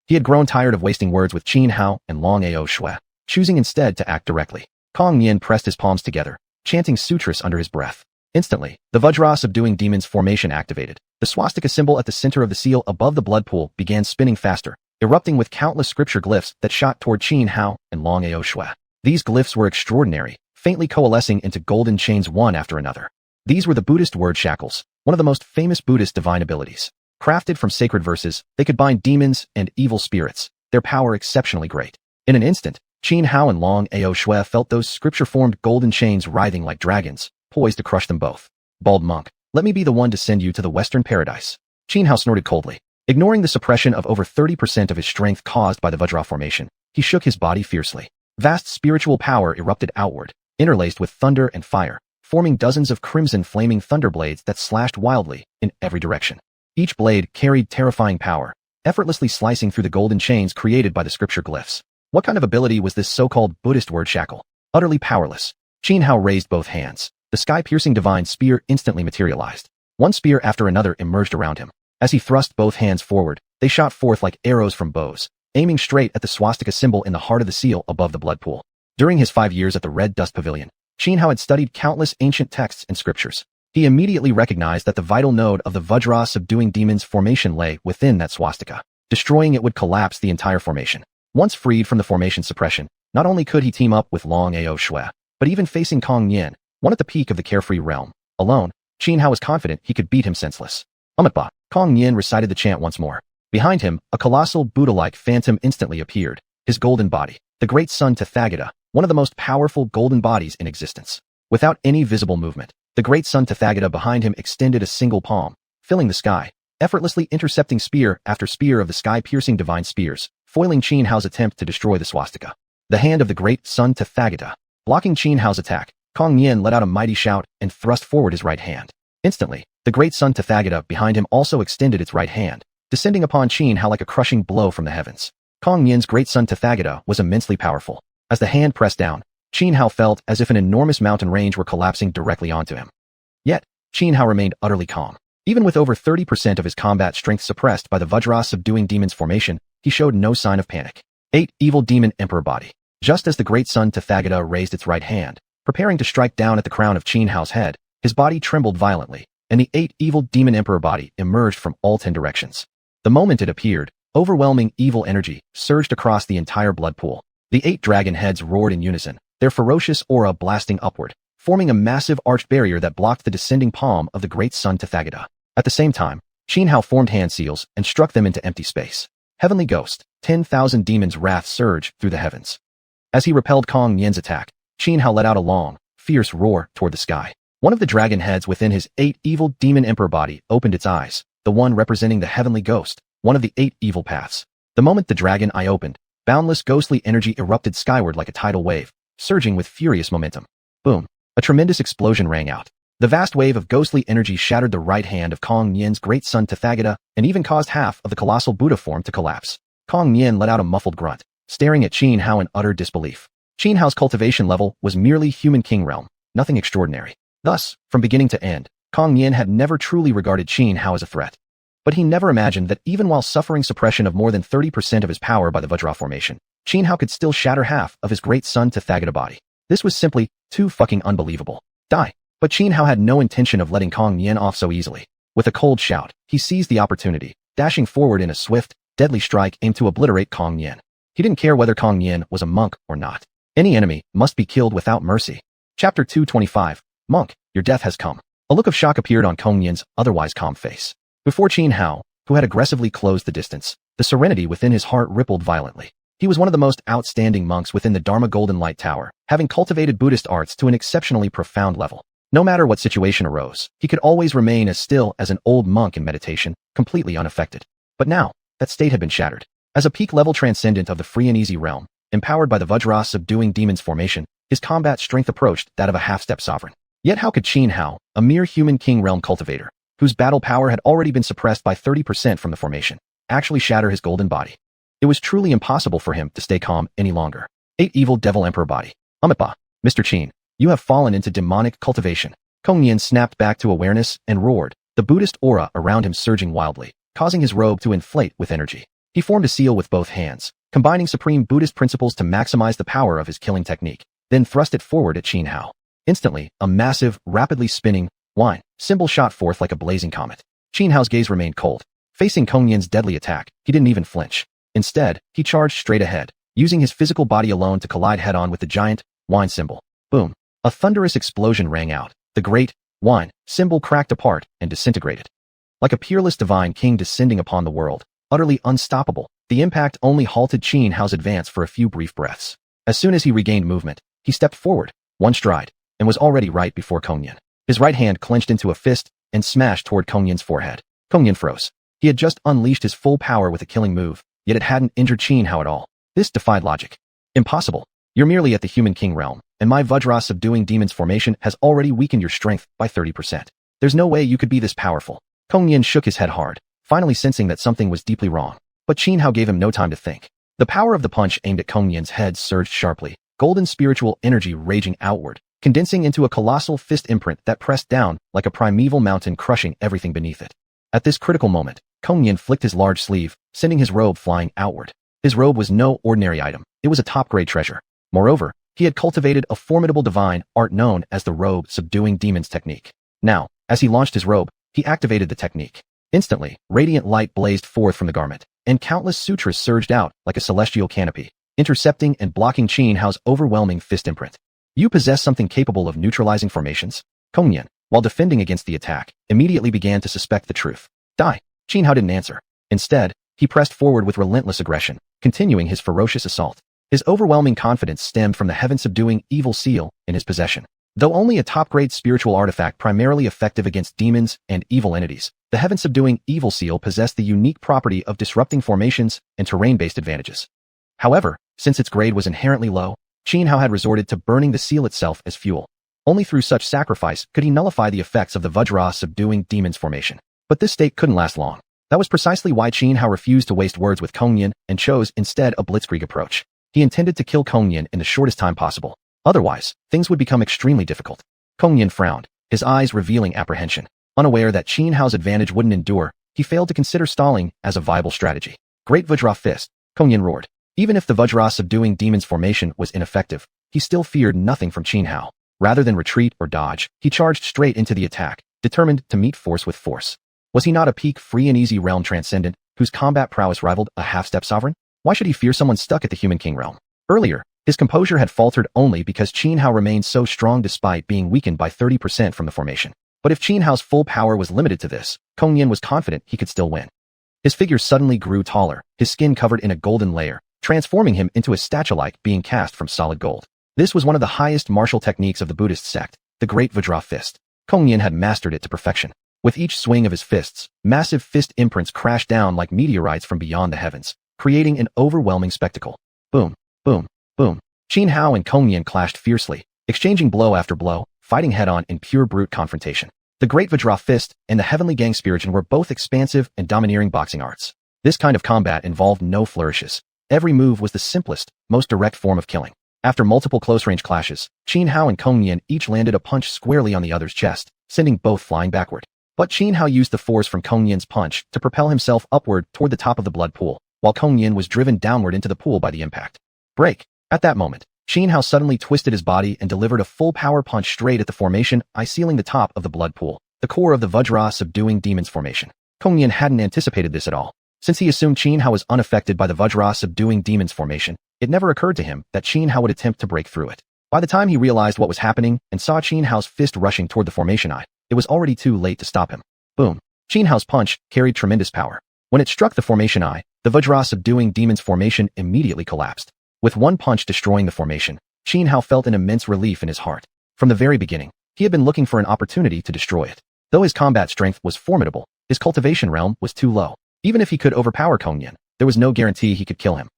He had grown tired of wasting words with Qin Hao and Long Ao Shui, choosing instead to act directly. Kong Nian pressed his palms together, chanting sutras under his breath. Instantly, the Vajra subduing demon's formation activated. The swastika symbol at the center of the seal above the blood pool began spinning faster, erupting with countless scripture glyphs that shot toward Qin Hao and Long Ao Shui. These glyphs were extraordinary, faintly coalescing into golden chains one after another. These were the Buddhist word shackles, one of the most famous Buddhist divine abilities. Crafted from sacred verses, they could bind demons and evil spirits, their power exceptionally great. In an instant, Qin Hao and Long Ao Shui felt those scripture-formed golden chains writhing like dragons, poised to crush them both. Bald monk, let me be the one to send you to the Western Paradise. Qin Hao snorted coldly. Ignoring the suppression of over 30% of his strength caused by the Vajra formation, he shook his body fiercely. Vast spiritual power erupted outward, interlaced with thunder and fire, forming dozens of crimson flaming thunderblades that slashed wildly in every direction. Each blade carried terrifying power, effortlessly slicing through the golden chains created by the scripture glyphs. What kind of ability was this so-called Buddhist word shackle? Utterly powerless. Qin Hao raised both hands. The sky-piercing divine spear instantly materialized. One spear after another emerged around him. As he thrust both hands forward, they shot forth like arrows from bows, aiming straight at the swastika symbol in the heart of the seal above the blood pool. During his 5 years at the Red Dust Pavilion, Qin Hao had studied countless ancient texts and scriptures. He immediately recognized that the vital node of the Vajra subduing demon's formation lay within that swastika. Destroying it would collapse the entire formation. Once freed from the formation suppression, not only could he team up with Long Ao Shui, but even facing Kong Nian, one at the peak of the carefree realm, alone, Qin Hao was confident he could beat him senseless. Umitba, Kong Nian recited the chant once more. Behind him, a colossal Buddha-like phantom instantly appeared, his golden body, the great sun Tathagata, one of the most powerful golden bodies in existence. Without any visible movement, the great sun Tathagata behind him extended a single palm, filling the sky, effortlessly intercepting spear after spear of the sky-piercing divine spears, foiling Qin Hao's attempt to destroy the swastika. The hand of the great sun Tathagata, blocking Qin Hao's attack, Kong Nian let out a mighty shout and thrust forward his right hand. Instantly, the great sun Tathagata behind him also extended its right hand, descending upon Qin Hao like a crushing blow from the heavens. Kong Nian's great sun Tathagata was immensely powerful. As the hand pressed down, Qin Hao felt as if an enormous mountain range were collapsing directly onto him. Yet, Qin Hao remained utterly calm. Even with over 30% of his combat strength suppressed by the Vajra subduing demon's formation, he showed no sign of panic. 8. Evil Demon Emperor Body. Just as the great sun Tathagata raised its right hand, preparing to strike down at the crown of Qin Hao's head, his body trembled violently, and the 8 Evil Demon Emperor Body emerged from all 10 directions. The moment it appeared, overwhelming evil energy surged across the entire blood pool. The 8 dragon heads roared in unison, their ferocious aura blasting upward, forming a massive arched barrier that blocked the descending palm of the great sun Tathagata. At the same time, Qin Hao formed hand seals and struck them into empty space. Heavenly Ghost, 10,000 demons' wrath surged through the heavens. As he repelled Kong Nian's attack, Qin Hao let out a long, fierce roar toward the sky. One of the dragon heads within his 8 Evil Demon Emperor Body opened its eyes, the one representing the Heavenly Ghost, one of the 8 evil paths. The moment the dragon eye opened, boundless ghostly energy erupted skyward like a tidal wave, surging with furious momentum. Boom! A tremendous explosion rang out. The vast wave of ghostly energy shattered the right hand of Kong Nian's great sun Tathagata and even caused half of the colossal Buddha form to collapse. Kong Nian let out a muffled grunt, staring at Qin Hao in utter disbelief. Qin Hao's cultivation level was merely human king realm, nothing extraordinary. Thus, from beginning to end, Kong Nian had never truly regarded Qin Hao as a threat. But he never imagined that even while suffering suppression of more than 30% of his power by the Vajra formation, Qin Hao could still shatter half of his great sun Tathagata body. This was simply too fucking unbelievable. Die. But Qin Hao had no intention of letting Kong Nian off so easily. With a cold shout, he seized the opportunity, dashing forward in a swift, deadly strike aimed to obliterate Kong Nian. He didn't care whether Kong Nian was a monk or not. Any enemy must be killed without mercy. Chapter 225. Monk, your death has come. A look of shock appeared on Kong Nian's otherwise calm face. Before Qin Hao, who had aggressively closed the distance, the serenity within his heart rippled violently. He was one of the most outstanding monks within the Dharma Golden Light Tower, having cultivated Buddhist arts to an exceptionally profound level. No matter what situation arose, he could always remain as still as an old monk in meditation, completely unaffected. But now, that state had been shattered. As a peak-level transcendent of the free and easy realm, empowered by the Vajra subduing demon's formation, His combat strength approached that of a half-step sovereign. Yet how could Xianhao, a mere human king realm cultivator, whose battle power had already been suppressed by 30% from the formation, actually shatter his golden body? It was truly impossible for him to stay calm any longer. 8 Evil Devil Emperor Body. Umitba, Mr. Qin, you have fallen into demonic cultivation. Kongnian snapped back to awareness and roared, the Buddhist aura around him surging wildly, causing his robe to inflate with energy. He formed a seal with both hands, combining supreme Buddhist principles to maximize the power of his killing technique, then thrust it forward at Xianhao. Instantly, a massive, rapidly spinning xuanhuan symbol shot forth like a blazing comet. Xianhao's gaze remained cold. Facing Kongnian's deadly attack, he didn't even flinch. Instead, he charged straight ahead, using his physical body alone to collide head-on with the giant xuanhuan symbol. Boom! A thunderous explosion rang out. The great xuanhuan symbol cracked apart and disintegrated. Like a peerless divine king descending upon the world, utterly unstoppable, the impact only halted Xianhao's advance for a few brief breaths. As soon as he regained movement, he stepped forward, one stride, and was already right before Kongnian. His right hand clenched into a fist and smashed toward Kongnian's forehead. Kongnian froze. He had just unleashed his full power with a killing move, yet it hadn't injured Xianhao at all. This defied logic. Impossible. You're merely at the human king realm, and my Vajra subduing demons formation has already weakened your strength by 30%. There's no way you could be this powerful. Kongnian shook his head hard, finally sensing that something was deeply wrong. But Xianhao gave him no time to think. The power of the punch aimed at Kongnian's head surged sharply, golden spiritual energy raging outward, condensing into a colossal fist imprint that pressed down like a primeval mountain, crushing everything beneath it. At this critical moment, Kongnian flicked his large sleeve, sending his robe flying outward. His robe was no ordinary item. It was a top-grade treasure. Moreover, he had cultivated a formidable divine art known as the robe subduing demons technique. Now, as he launched his robe, he activated the technique. Instantly, radiant light blazed forth from the garment, and countless sutras surged out like a celestial canopy, intercepting and blocking Xianhao's overwhelming fist imprint. You possess something capable of neutralizing formations? Kongnian, while defending against the attack, immediately began to suspect the truth. Die! Xianhao didn't answer. Instead, he pressed forward with relentless aggression, continuing his ferocious assault. His overwhelming confidence stemmed from the heaven-subduing evil seal in his possession. Though only a top-grade spiritual artifact primarily effective against demons and evil entities, the heaven-subduing evil seal possessed the unique property of disrupting formations and terrain-based advantages. However, since its grade was inherently low, Xianhao had resorted to burning the seal itself as fuel. Only through such sacrifice could he nullify the effects of the Vajra subduing demons formation. But this state couldn't last long. That was precisely why Xianhao refused to waste words with Kongnian and chose instead a blitzkrieg approach. He intended to kill Kongnian in the shortest time possible. Otherwise, things would become extremely difficult. Kongnian frowned, his eyes revealing apprehension. Unaware that Xianhao's advantage wouldn't endure, he failed to consider stalling as a viable strategy. Great Vajra fist, Kongnian roared. Even if the Vajra subduing demons formation was ineffective, he still feared nothing from Xianhao. Rather than retreat or dodge, he charged straight into the attack, determined to meet force with force. Was he not a peak free and easy realm transcendent, whose combat prowess rivaled a half-step sovereign? Why should he fear someone stuck at the human king realm? Earlier, his composure had faltered only because Xianhao remained so strong despite being weakened by 30% from the formation. But if Xianhao's full power was limited to this, Kongnian was confident he could still win. His figure suddenly grew taller, his skin covered in a golden layer, transforming him into a statue-like being cast from solid gold. This was one of the highest martial techniques of the Buddhist sect, the Great Vajra Fist. Kongnian had mastered it to perfection. With each swing of his fists, massive fist imprints crashed down like meteorites from beyond the heavens, creating an overwhelming spectacle. Boom, boom, boom. Xianhao and Kongnian clashed fiercely, exchanging blow after blow, fighting head-on in pure brute confrontation. The Great Vajra Fist and the Heavenly Gang Spirition were both expansive and domineering boxing arts. This kind of combat involved no flourishes. Every move was the simplest, most direct form of killing. After multiple close-range clashes, Xianhao and Kongnian each landed a punch squarely on the other's chest, sending both flying backward. But Xianhao used the force from Kongnian's punch to propel himself upward toward the top of the blood pool, while Kongnian was driven downward into the pool by the impact. Break! At that moment, Xianhao suddenly twisted his body and delivered a full power punch straight at the formation, sealing the top of the blood pool, the core of the Vajra subduing demons formation. Kongnian hadn't anticipated this at all. Since he assumed Xianhao was unaffected by the Vajra subduing demons formation, it never occurred to him that Xianhao would attempt to break through it. By the time he realized what was happening and saw Xianhao's fist rushing toward the formation it was already too late to stop him. Boom. Xianhao's punch carried tremendous power. When it struck the formation the Vajra subduing demons formation immediately collapsed. With one punch destroying the formation, Xianhao felt an immense relief in his heart. From the very beginning, he had been looking for an opportunity to destroy it. Though his combat strength was formidable, his cultivation realm was too low. Even if he could overpower Kongnian, there was no guarantee he could kill him.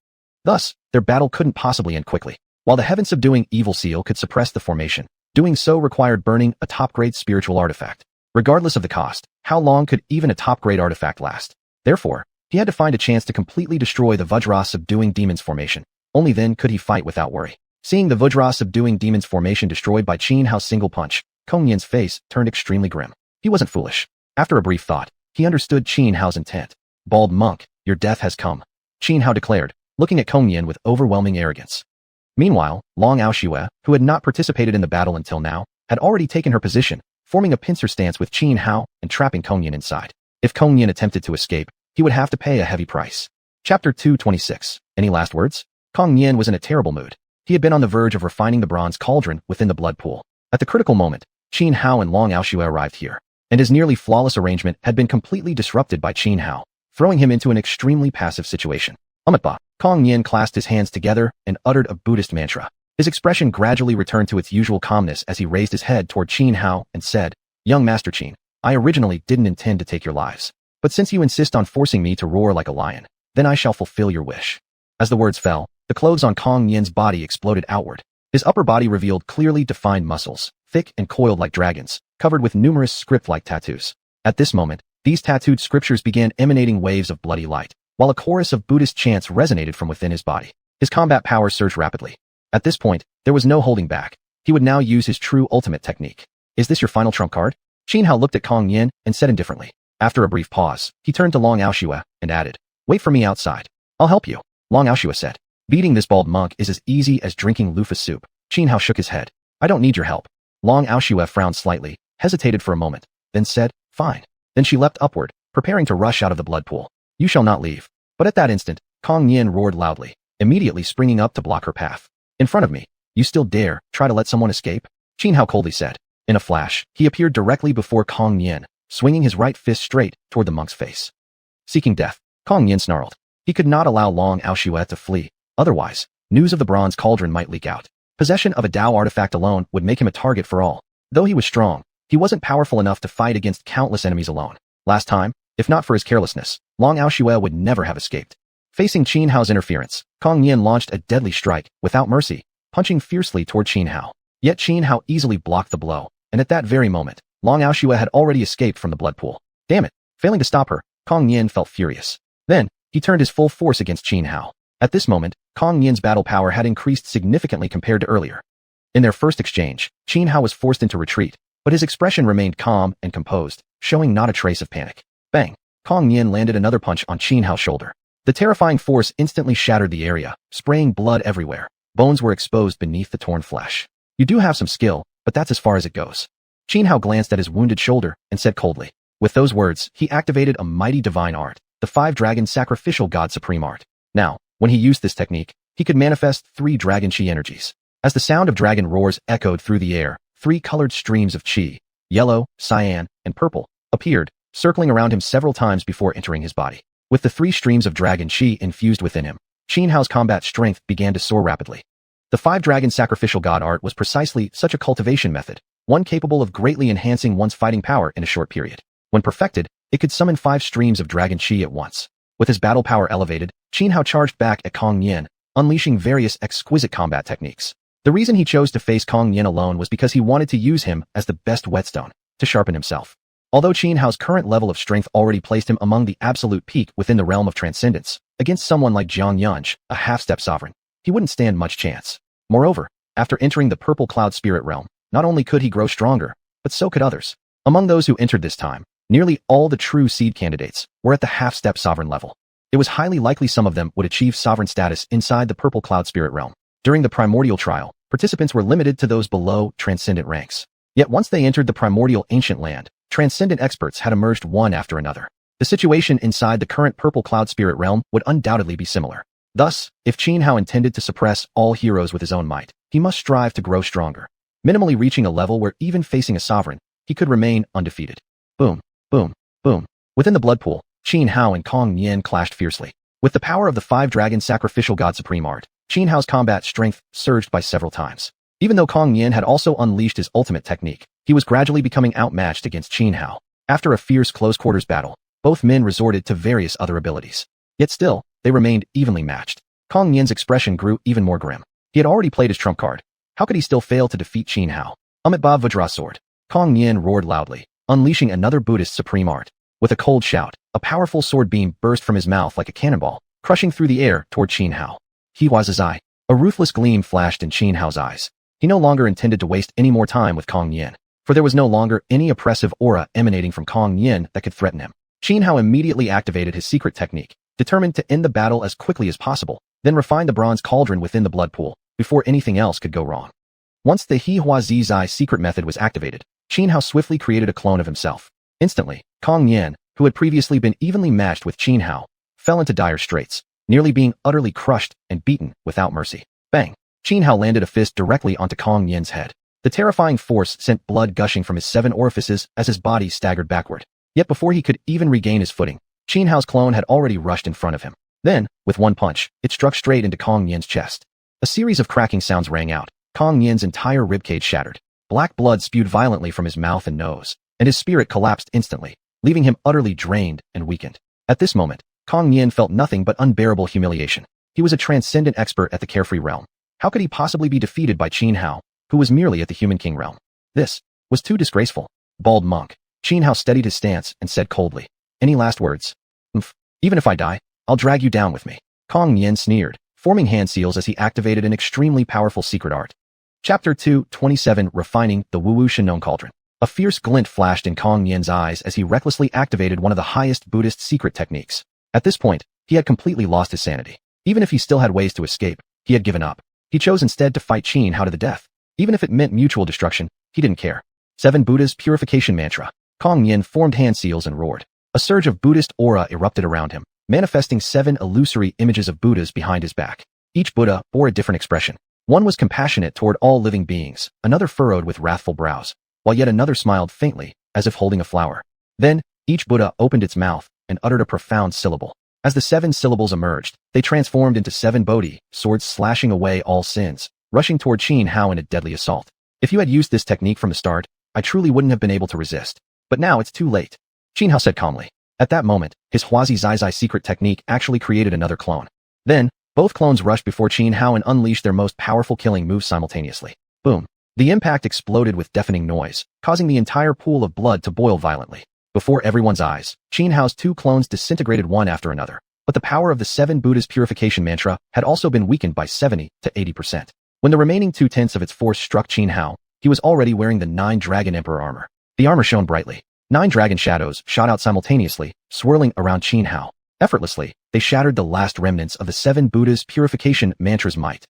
Thus, their battle couldn't possibly end quickly. While the heaven-subduing evil seal could suppress the formation, doing so required burning a top-grade spiritual artifact. Regardless of the cost, how long could even a top-grade artifact last? Therefore, he had to find a chance to completely destroy the Vajra-subduing demon's formation. Only then could he fight without worry. Seeing the Vajra-subduing demon's formation destroyed by Qin Hao's single punch, Kong Yan's face turned extremely grim. He wasn't foolish. After a brief thought, he understood Qin Hao's intent. Bald monk, your death has come, Qin Hao declared, looking at Kong Yan with overwhelming arrogance. Meanwhile, Long Aoxue, who had not participated in the battle until now, had already taken her position, forming a pincer stance with Qin Hao and trapping Kong Yan inside. If Kong Yan attempted to escape, he would have to pay a heavy price. Chapter 226. Any last words? Kong Yan was in a terrible mood. He had been on the verge of refining the bronze cauldron within the blood pool. At the critical moment, Qin Hao and Long Aoxue arrived here, and his nearly flawless arrangement had been completely disrupted by Qin Hao, throwing him into an extremely passive situation. Amitba. Kong Yan clasped his hands together and uttered a Buddhist mantra. His expression gradually returned to its usual calmness as he raised his head toward Qin Hao and said, Young Master Qin, I originally didn't intend to take your lives. But since you insist on forcing me to roar like a lion, then I shall fulfill your wish. As the words fell, the clothes on Kong Yan's body exploded outward. His upper body revealed clearly defined muscles, thick and coiled like dragons, covered with numerous script-like tattoos. At this moment, these tattooed scriptures began emanating waves of bloody light, while a chorus of Buddhist chants resonated from within his body. His combat power surged rapidly. At this point, there was no holding back. He would now use his true ultimate technique. Is this your final trump card? Qin Hao looked at Kong Yan and said indifferently. After a brief pause, he turned to Long Aoxue and added, Wait for me outside. I'll help you. Long Aoxue said. Beating this bald monk is as easy as drinking loofah soup. Qin Hao shook his head. I don't need your help. Long Aoxue frowned slightly, hesitated for a moment, then said, Fine. Then she leapt upward, preparing to rush out of the blood pool. You shall not leave. But at that instant, Kong Yan roared loudly, immediately springing up to block her path. In front of me, you still dare try to let someone escape? Qin Hao coldly said. In a flash, he appeared directly before Kong Yan, swinging his right fist straight toward the monk's face. Seeking death, Kong Yan snarled. He could not allow Long Aoxue to flee. Otherwise, news of the bronze cauldron might leak out. Possession of a Dao artifact alone would make him a target for all. Though he was strong, he wasn't powerful enough to fight against countless enemies alone. Last time, if not for his carelessness, Long Aoxue would never have escaped. Facing Qin Hao's interference, Kong Yan launched a deadly strike, without mercy, punching fiercely toward Qin Hao. Yet Qin Hao easily blocked the blow, and at that very moment, Long Aoxue had already escaped from the blood pool. Damn it! Failing to stop her, Kong Yan felt furious. Then, he turned his full force against Qin Hao. At this moment, Kong Yan's battle power had increased significantly compared to earlier. In their first exchange, Qin Hao was forced into retreat, but his expression remained calm and composed, showing not a trace of panic. Bang! Kong Yan landed another punch on Qin Hao's shoulder. The terrifying force instantly shattered the area, spraying blood everywhere. Bones were exposed beneath the torn flesh. You do have some skill, but that's as far as it goes. Qin Hao glanced at his wounded shoulder and said coldly. With those words, he activated a mighty divine art, the five-dragon sacrificial god supreme art. Now, when he used this technique, he could manifest 3 dragon chi energies. As the sound of dragon roars echoed through the air, 3 colored streams of chi, yellow, cyan, and purple, appeared, circling around him several times before entering his body. With the 3 streams of dragon chi infused within him, Qin Hao's combat strength began to soar rapidly. The 5-dragon sacrificial god art was precisely such a cultivation method, one capable of greatly enhancing one's fighting power in a short period. When perfected, it could summon 5 streams of dragon chi at once. With his battle power elevated, Qin Hao charged back at Kong Yan, unleashing various exquisite combat techniques. The reason he chose to face Kong Yan alone was because he wanted to use him as the best whetstone to sharpen himself. Although Qin Hao's current level of strength already placed him among the absolute peak within the realm of transcendence, against someone like Xianxia, a half-step sovereign, he wouldn't stand much chance. Moreover, after entering the purple cloud spirit realm, not only could he grow stronger, but so could others. Among those who entered this time, nearly all the true seed candidates were at the half-step sovereign level. It was highly likely some of them would achieve sovereign status inside the purple cloud spirit realm. During the primordial trial, participants were limited to those below transcendent ranks. Yet once they entered the primordial ancient land, transcendent experts had emerged one after another. The situation inside the current purple cloud spirit realm would undoubtedly be similar. Thus, if Qin Hao intended to suppress all heroes with his own might, he must strive to grow stronger, minimally reaching a level where even facing a sovereign, he could remain undefeated. Boom, boom, boom. Within the blood pool, Qin Hao and Kong Yan clashed fiercely. With the power of the 5-dragon sacrificial god supreme art, Qin Hao's combat strength surged by several times. Even though Kong Yan had also unleashed his ultimate technique, he was gradually becoming outmatched against Qin Hao. After a fierce close-quarters battle, both men resorted to various other abilities. Yet still, they remained evenly matched. Kong Yan's expression grew even more grim. He had already played his trump card. How could he still fail to defeat Qin Hao? Amitabha Vajra sword. Kong Yin roared loudly, unleashing another Buddhist supreme art. With a cold shout, a powerful sword beam burst from his mouth like a cannonball, crushing through the air toward Qin Hao. He was his eye. A ruthless gleam flashed in Qin Hao's eyes. He no longer intended to waste any more time with Kong Yin, for there was no longer any oppressive aura emanating from Kong Yin that could threaten him. Qin Hao immediately activated his secret technique, determined to end the battle as quickly as possible, then refine the bronze cauldron within the blood pool, before anything else could go wrong. Once the He Hua Zizai secret method was activated, Qin Hao swiftly created a clone of himself. Instantly, Kong Yin, who had previously been evenly matched with Qin Hao, fell into dire straits, nearly being utterly crushed and beaten without mercy. Bang! Qin Hao landed a fist directly onto Kong Yin's head. The terrifying force sent blood gushing from his 7 orifices as his body staggered backward. Yet before he could even regain his footing, Qin Hao's clone had already rushed in front of him. Then, with one punch, it struck straight into Kong Yin's chest. A series of cracking sounds rang out. Kong Yin's entire ribcage shattered. Black blood spewed violently from his mouth and nose, and his spirit collapsed instantly, leaving him utterly drained and weakened. At this moment, Kong Yin felt nothing but unbearable humiliation. He was a transcendent expert at the carefree realm. How could he possibly be defeated by Qin Hao, who was merely at the human king realm? This was too disgraceful. Bald monk. Qin Hao steadied his stance and said coldly, "Any last words?" Even if I die, I'll drag you down with me." Kong Yin sneered, forming hand seals as he activated an extremely powerful secret art. Chapter 2:27 Refining the Wu Shenong Cauldron. A fierce glint flashed in Kong Yin's eyes as he recklessly activated one of the highest Buddhist secret techniques. At this point, he had completely lost his sanity. Even if he still had ways to escape, he had given up. He chose instead to fight Qin Hao to the death. Even if it meant mutual destruction, he didn't care. 7 Buddha's Purification Mantra. Kong Yin formed hand seals and roared. A surge of Buddhist aura erupted around him, manifesting 7 illusory images of Buddhas behind his back. Each Buddha bore a different expression. One was compassionate toward all living beings, another furrowed with wrathful brows, while yet another smiled faintly, as if holding a flower. Then, each Buddha opened its mouth and uttered a profound syllable. As the 7 syllables emerged, they transformed into 7 Bodhi, swords slashing away all sins, rushing toward Qin Hao in a deadly assault. If you had used this technique from the start, I truly wouldn't have been able to resist. But now it's too late, Qin Hao said calmly. At that moment, his Huazi Zizai secret technique actually created another clone. Then, both clones rushed before Qin Hao and unleashed their most powerful killing moves simultaneously. Boom. The impact exploded with deafening noise, causing the entire pool of blood to boil violently. Before everyone's eyes, Qin Hao's 2 clones disintegrated one after another. But the power of the 7 Buddha's Purification Mantra had also been weakened by 70 to 80%. When the remaining 2/10 of its force struck Qin Hao, he was already wearing the 9 Dragon Emperor armor. The armor shone brightly. 9 dragon shadows shot out simultaneously, swirling around Qin Hao. Effortlessly, they shattered the last remnants of the 7 Buddha's Purification Mantra's might.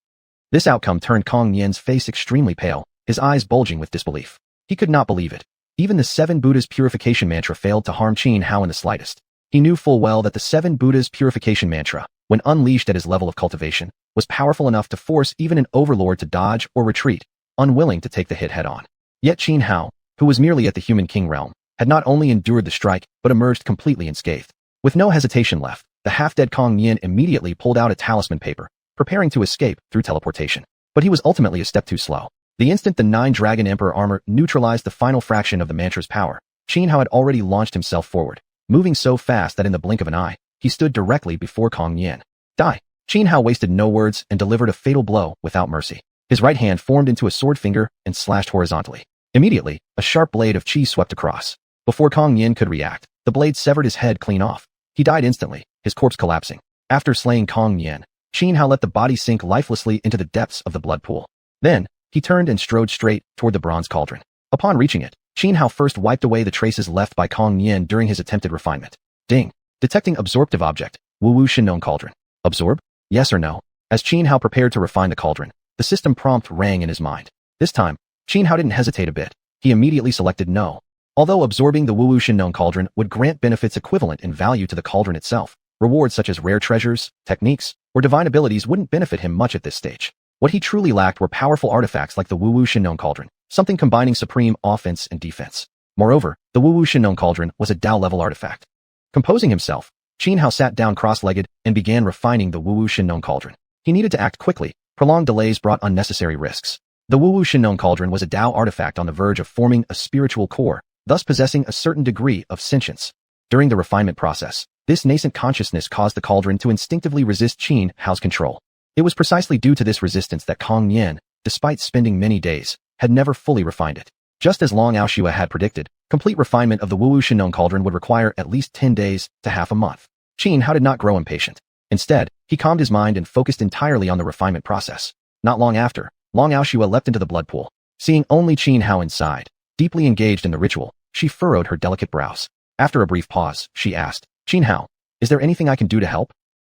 This outcome turned Kong Yin's face extremely pale, his eyes bulging with disbelief. He could not believe it. Even the 7 Buddha's Purification Mantra failed to harm Qin Hao in the slightest. He knew full well that the 7 Buddha's Purification Mantra, when unleashed at his level of cultivation, was powerful enough to force even an overlord to dodge or retreat, unwilling to take the hit head-on. Yet Qin Hao, who was merely at the human king realm, had not only endured the strike, but emerged completely unscathed. With no hesitation left, the half-dead Kong Yin immediately pulled out a talisman paper, preparing to escape through teleportation. But he was ultimately a step too slow. The instant the 9 Dragon Emperor armor neutralized the final fraction of the mantra's power, Qin Hao had already launched himself forward, moving so fast that in the blink of an eye, he stood directly before Kong Yin. Die! Qin Hao wasted no words and delivered a fatal blow without mercy. His right hand formed into a sword finger and slashed horizontally. Immediately, a sharp blade of qi swept across. Before Kong Yin could react, the blade severed his head clean off. He died instantly, his corpse collapsing. After slaying Kong Yin, Qin Hao let the body sink lifelessly into the depths of the blood pool. Then, he turned and strode straight toward the bronze cauldron. Upon reaching it, Qin Hao first wiped away the traces left by Kong Yin during his attempted refinement. Ding! Detecting absorptive object, Wu Shenong Cauldron. Absorb? Yes or no? As Qin Hao prepared to refine the cauldron, the system prompt rang in his mind. This time, Qin Hao didn't hesitate a bit. He immediately selected no. Although absorbing the Wu Shenong Cauldron would grant benefits equivalent in value to the cauldron itself, rewards such as rare treasures, techniques, or divine abilities wouldn't benefit him much at this stage. What he truly lacked were powerful artifacts like the Wu Shenong Cauldron, something combining supreme offense and defense. Moreover, the Wu Shenong Cauldron was a Dao-level artifact. Composing himself, Qin Hao sat down cross-legged and began refining the Wu Shenong Cauldron. He needed to act quickly. Prolonged delays brought unnecessary risks. The Wu Shenong Cauldron was a Dao artifact on the verge of forming a spiritual core, thus possessing a certain degree of sentience. During the refinement process, this nascent consciousness caused the cauldron to instinctively resist Qin Hao's control. It was precisely due to this resistance that Kong Nian, despite spending many days, had never fully refined it. Just as Long Xiaoxue had predicted, complete refinement of the Wu Shenong cauldron would require at least 10 days to half a month. Qin Hao did not grow impatient. Instead, he calmed his mind and focused entirely on the refinement process. Not long after, Long Xiaoxue leapt into the blood pool. Seeing only Qin Hao inside, deeply engaged in the ritual, she furrowed her delicate brows. After a brief pause, she asked, Qin Hao, is there anything I can do to help?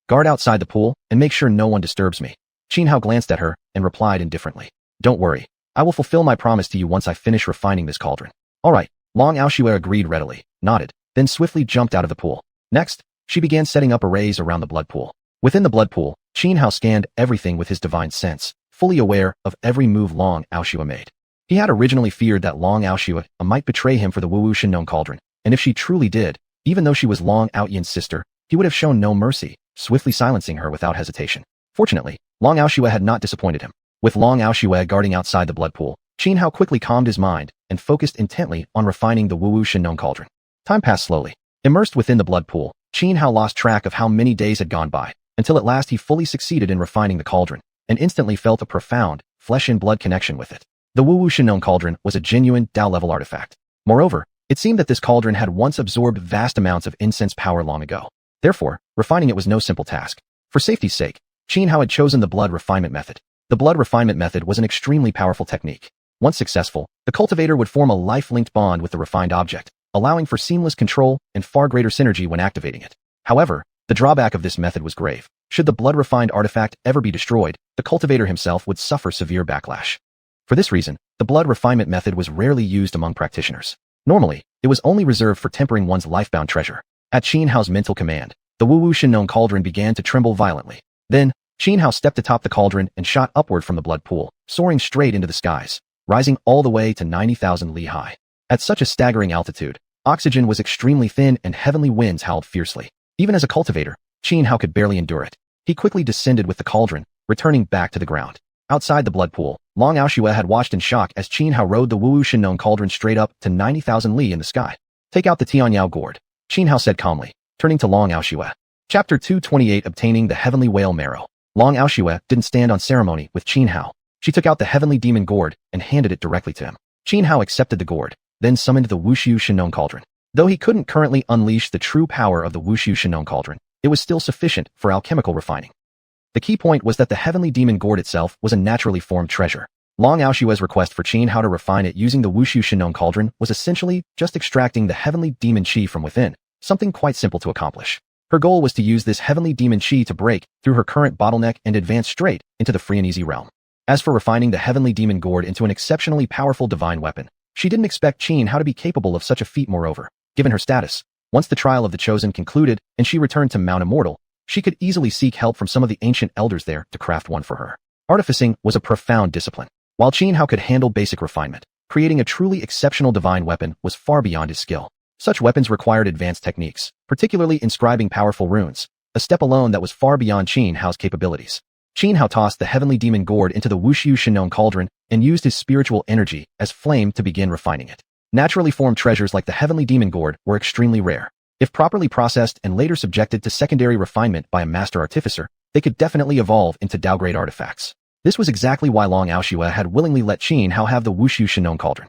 Guard outside the pool and make sure no one disturbs me. Qin Hao glanced at her and replied indifferently. Don't worry. I will fulfill my promise to you once I finish refining this cauldron. All right. Long Xiaoxue agreed readily, nodded, then swiftly jumped out of the pool. Next, she began setting up arrays around the blood pool. Within the blood pool, Qin Hao scanned everything with his divine sense, fully aware of every move Long Xiaoxue made. He had originally feared that Long Xiaoxue might betray him for the Wu Shenong cauldron, and if she truly did, even though she was Long Outyan's sister, he would have shown no mercy, swiftly silencing her without hesitation. Fortunately, Long Xiaoxue had not disappointed him. With Long Xiaoxue guarding outside the blood pool, Qin Hao quickly calmed his mind and focused intently on refining the Wu Shenong cauldron. Time passed slowly. Immersed within the blood pool, Qin Hao lost track of how many days had gone by, until at last he fully succeeded in refining the cauldron, and instantly felt a profound, flesh-and-blood connection with it. The Wu Shenong cauldron was a genuine Dao-level artifact. Moreover, it seemed that this cauldron had once absorbed vast amounts of incense power long ago. Therefore, refining it was no simple task. For safety's sake, Qin Hao had chosen the blood refinement method. The blood refinement method was an extremely powerful technique. Once successful, the cultivator would form a life-linked bond with the refined object, allowing for seamless control and far greater synergy when activating it. However, the drawback of this method was grave. Should the blood-refined artifact ever be destroyed, the cultivator himself would suffer severe backlash. For this reason, the blood refinement method was rarely used among practitioners. Normally, it was only reserved for tempering one's life-bound treasure. At Qin Hao's mental command, the Wu Shenong cauldron began to tremble violently. Then, Qin Hao stepped atop the cauldron and shot upward from the blood pool, soaring straight into the skies, rising all the way to 90,000 li high. At such a staggering altitude, oxygen was extremely thin and heavenly winds howled fiercely. Even as a cultivator, Qin Hao could barely endure it. He quickly descended with the cauldron, returning back to the ground. Outside the blood pool, Long Xiaoxue had watched in shock as Qin Hao rode the Wu Shenong cauldron straight up to 90,000 li in the sky. Take out the Tianyao gourd, Qin Hao said calmly, turning to Long Xiaoxue. Chapter 228 Obtaining the Heavenly Whale Marrow. Long Xiaoxue didn't stand on ceremony with Qin Hao. She took out the Heavenly Demon gourd and handed it directly to him. Qin Hao accepted the gourd, then summoned the Wu Shenong cauldron. Though he couldn't currently unleash the true power of the Wu Shenong cauldron, it was still sufficient for alchemical refining. The key point was that the Heavenly Demon gourd itself was a naturally formed treasure. Long Xiaoxue's request for Qin Hao to refine it using the Wu Shenong cauldron was essentially just extracting the Heavenly Demon Qi from within, something quite simple to accomplish. Her goal was to use this Heavenly Demon Qi to break through her current bottleneck and advance straight into the free and easy realm. As for refining the Heavenly Demon gourd into an exceptionally powerful divine weapon, she didn't expect Qin Hao to be capable of such a feat. Moreover, given her status, once the trial of the chosen concluded and she returned to Mount Immortal, she could easily seek help from some of the ancient elders there to craft one for her. Artificing was a profound discipline. While Qin Hao could handle basic refinement, creating a truly exceptional divine weapon was far beyond his skill. Such weapons required advanced techniques, particularly inscribing powerful runes, a step alone that was far beyond Qin Hao's capabilities. Qin Hao tossed the Heavenly Demon gourd into the Wu Shenong cauldron and used his spiritual energy as flame to begin refining it. Naturally formed treasures like the Heavenly Demon gourd were extremely rare. If properly processed and later subjected to secondary refinement by a master artificer, they could definitely evolve into Dao-grade artifacts. This was exactly why Long Xiaoxue had willingly let Qin Hao have the Wu Shenong cauldron.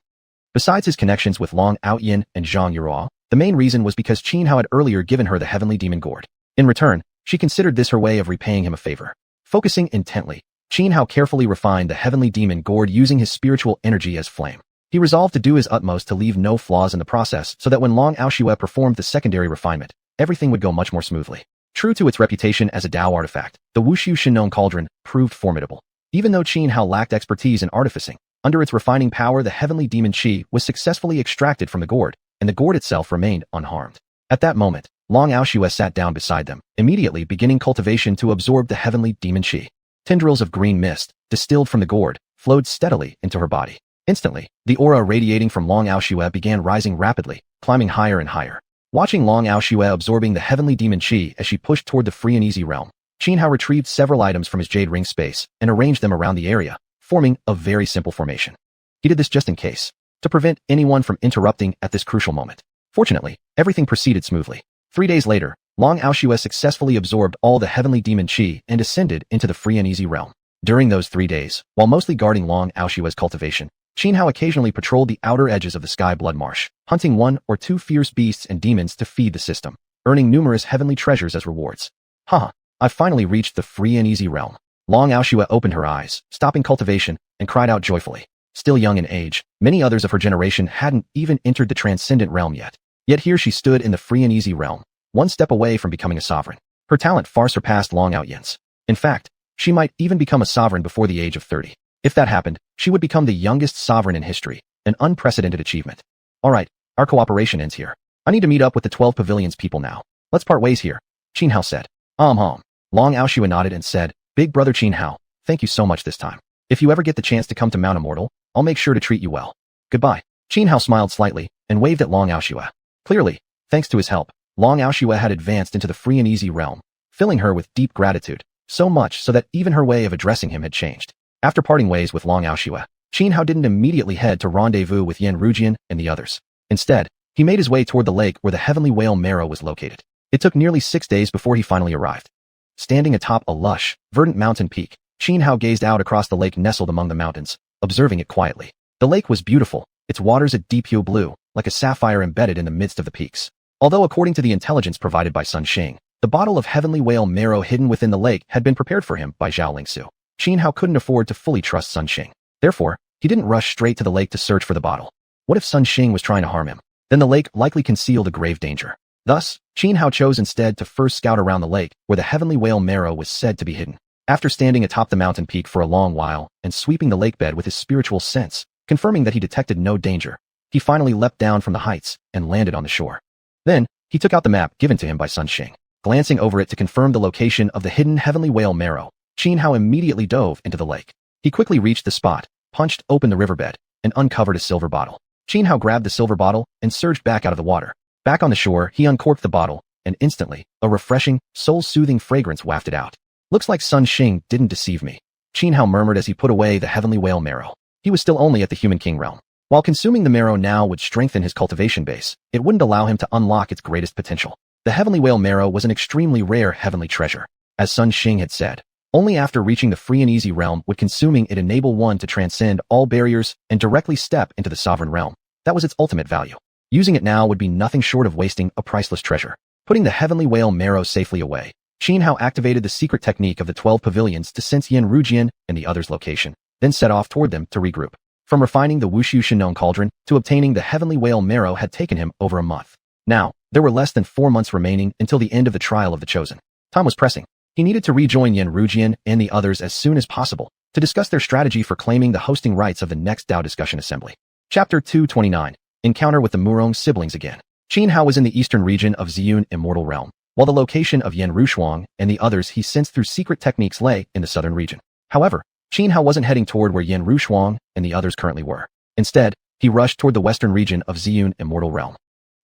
Besides his connections with Long Outyan and Xuanhuan, the main reason was because Qin Hao had earlier given her the Heavenly Demon gourd. In return, she considered this her way of repaying him a favor. Focusing intently, Qin Hao carefully refined the Heavenly Demon gourd using his spiritual energy as flame. He resolved to do his utmost to leave no flaws in the process so that when Long Xiaoxue performed the secondary refinement, everything would go much more smoothly. True to its reputation as a Dao artifact, the Wu Shenong cauldron proved formidable. Even though Qin Hao lacked expertise in artificing, under its refining power the Heavenly Demon Qi was successfully extracted from the gourd, and the gourd itself remained unharmed. At that moment, Long Xiaoxue sat down beside them, immediately beginning cultivation to absorb the Heavenly Demon Qi. Tendrils of green mist, distilled from the gourd, flowed steadily into her body. Instantly, the aura radiating from Long Xiaoxue began rising rapidly, climbing higher and higher. Watching Long Xiaoxue absorbing the Heavenly Demon Qi as she pushed toward the free and easy realm, Qin Hao retrieved several items from his jade ring space and arranged them around the area, forming a very simple formation. He did this just in case, to prevent anyone from interrupting at this crucial moment. Fortunately, everything proceeded smoothly. 3 days later, Long Xiuxian successfully absorbed all the heavenly demon qi and ascended into the free and easy realm. During those 3 days, while mostly guarding Long Xiuxian's cultivation, Xianhao occasionally patrolled the outer edges of the sky blood marsh, hunting 1 or 2 fierce beasts and demons to feed the system, earning numerous heavenly treasures as rewards. Haha, I've finally reached the free and easy realm. Long Xiuxian opened her eyes, stopping cultivation, and cried out joyfully. Still young in age, many others of her generation hadn't even entered the transcendent realm yet. Yet here she stood in the free and easy realm, 1 step away from becoming a sovereign. Her talent far surpassed Long Xiuxian's. In fact, she might even become a sovereign before the age of 30. If that happened, she would become the youngest sovereign in history, an unprecedented achievement. Alright, our cooperation ends here. I need to meet up with the 12 pavilions people now. Let's part ways here, Xianhao said. Long Xiuxian nodded and said, Big brother Xianhao, thank you so much this time. If you ever get the chance to come to Mount Immortal, I'll make sure to treat you well. Goodbye. Xianhao smiled slightly and waved at Long Xiuxian. Clearly, thanks to his help, Long Xiuxian had advanced into the free and easy realm, filling her with deep gratitude, so much so that even her way of addressing him had changed. After parting ways with Long Xiuxian, Xianhao didn't immediately head to rendezvous with xiuxian and the others. Instead, he made his way toward the lake where the heavenly whale marrow was located. It took nearly 6 days before he finally arrived. Standing atop a lush, verdant mountain peak, Xianhao gazed out across the lake nestled among the mountains, observing it quietly. The lake was beautiful, its waters a deep hue blue, like a sapphire embedded in the midst of the peaks. Although according to the intelligence provided by Sun Xing, the bottle of heavenly whale marrow hidden within the lake had been prepared for him by Zhao Lingsu. Xianhao couldn't afford to fully trust Sun Xing. Therefore, he didn't rush straight to the lake to search for the bottle. What if Sun Xing was trying to harm him? Then the lake likely concealed a grave danger. Thus, Xianhao chose instead to first scout around the lake where the heavenly whale marrow was said to be hidden. After standing atop the mountain peak for a long while and sweeping the lake bed with his spiritual sense, confirming that he detected no danger, he finally leapt down from the heights and landed on the shore. Then, he took out the map given to him by Sun Xing. Glancing over it to confirm the location of the hidden heavenly whale marrow, Xianhao immediately dove into the lake. He quickly reached the spot, punched open the riverbed, and uncovered a silver bottle. Xianhao grabbed the silver bottle and surged back out of the water. Back on the shore, he uncorked the bottle, and instantly, a refreshing, soul-soothing fragrance wafted out. Looks like Sun Xing didn't deceive me, Xianhao murmured as he put away the heavenly whale marrow. He was still only at the human king realm. While consuming the marrow now would strengthen his cultivation base, it wouldn't allow him to unlock its greatest potential. The heavenly whale marrow was an extremely rare heavenly treasure. As Sun Xing had said, only after reaching the free and easy realm would consuming it enable one to transcend all barriers and directly step into the sovereign realm. That was its ultimate value. Using it now would be nothing short of wasting a priceless treasure. Putting the heavenly whale marrow safely away, Xianhao activated the secret technique of the 12 pavilions to sense xiuxian and the others' location, then set off toward them to regroup. From refining the wushu shenong cauldron to obtaining the heavenly whale marrow had taken him over a month. Now, there were less than 4 months remaining until the end of the trial of the chosen. Time was pressing. He needed to rejoin xiuxian and the others as soon as possible to discuss their strategy for claiming the hosting rights of the next Dao discussion assembly. Chapter 229. Encounter with the Murong siblings again. Xianhao was in the eastern region of Xiun Immortal Realm, while the location of xuanhuan and the others he sensed through secret techniques lay in the southern region. However, Xianhao wasn't heading toward where xuanhuan and the others currently were. Instead, he rushed toward the western region of Xiun Immortal Realm.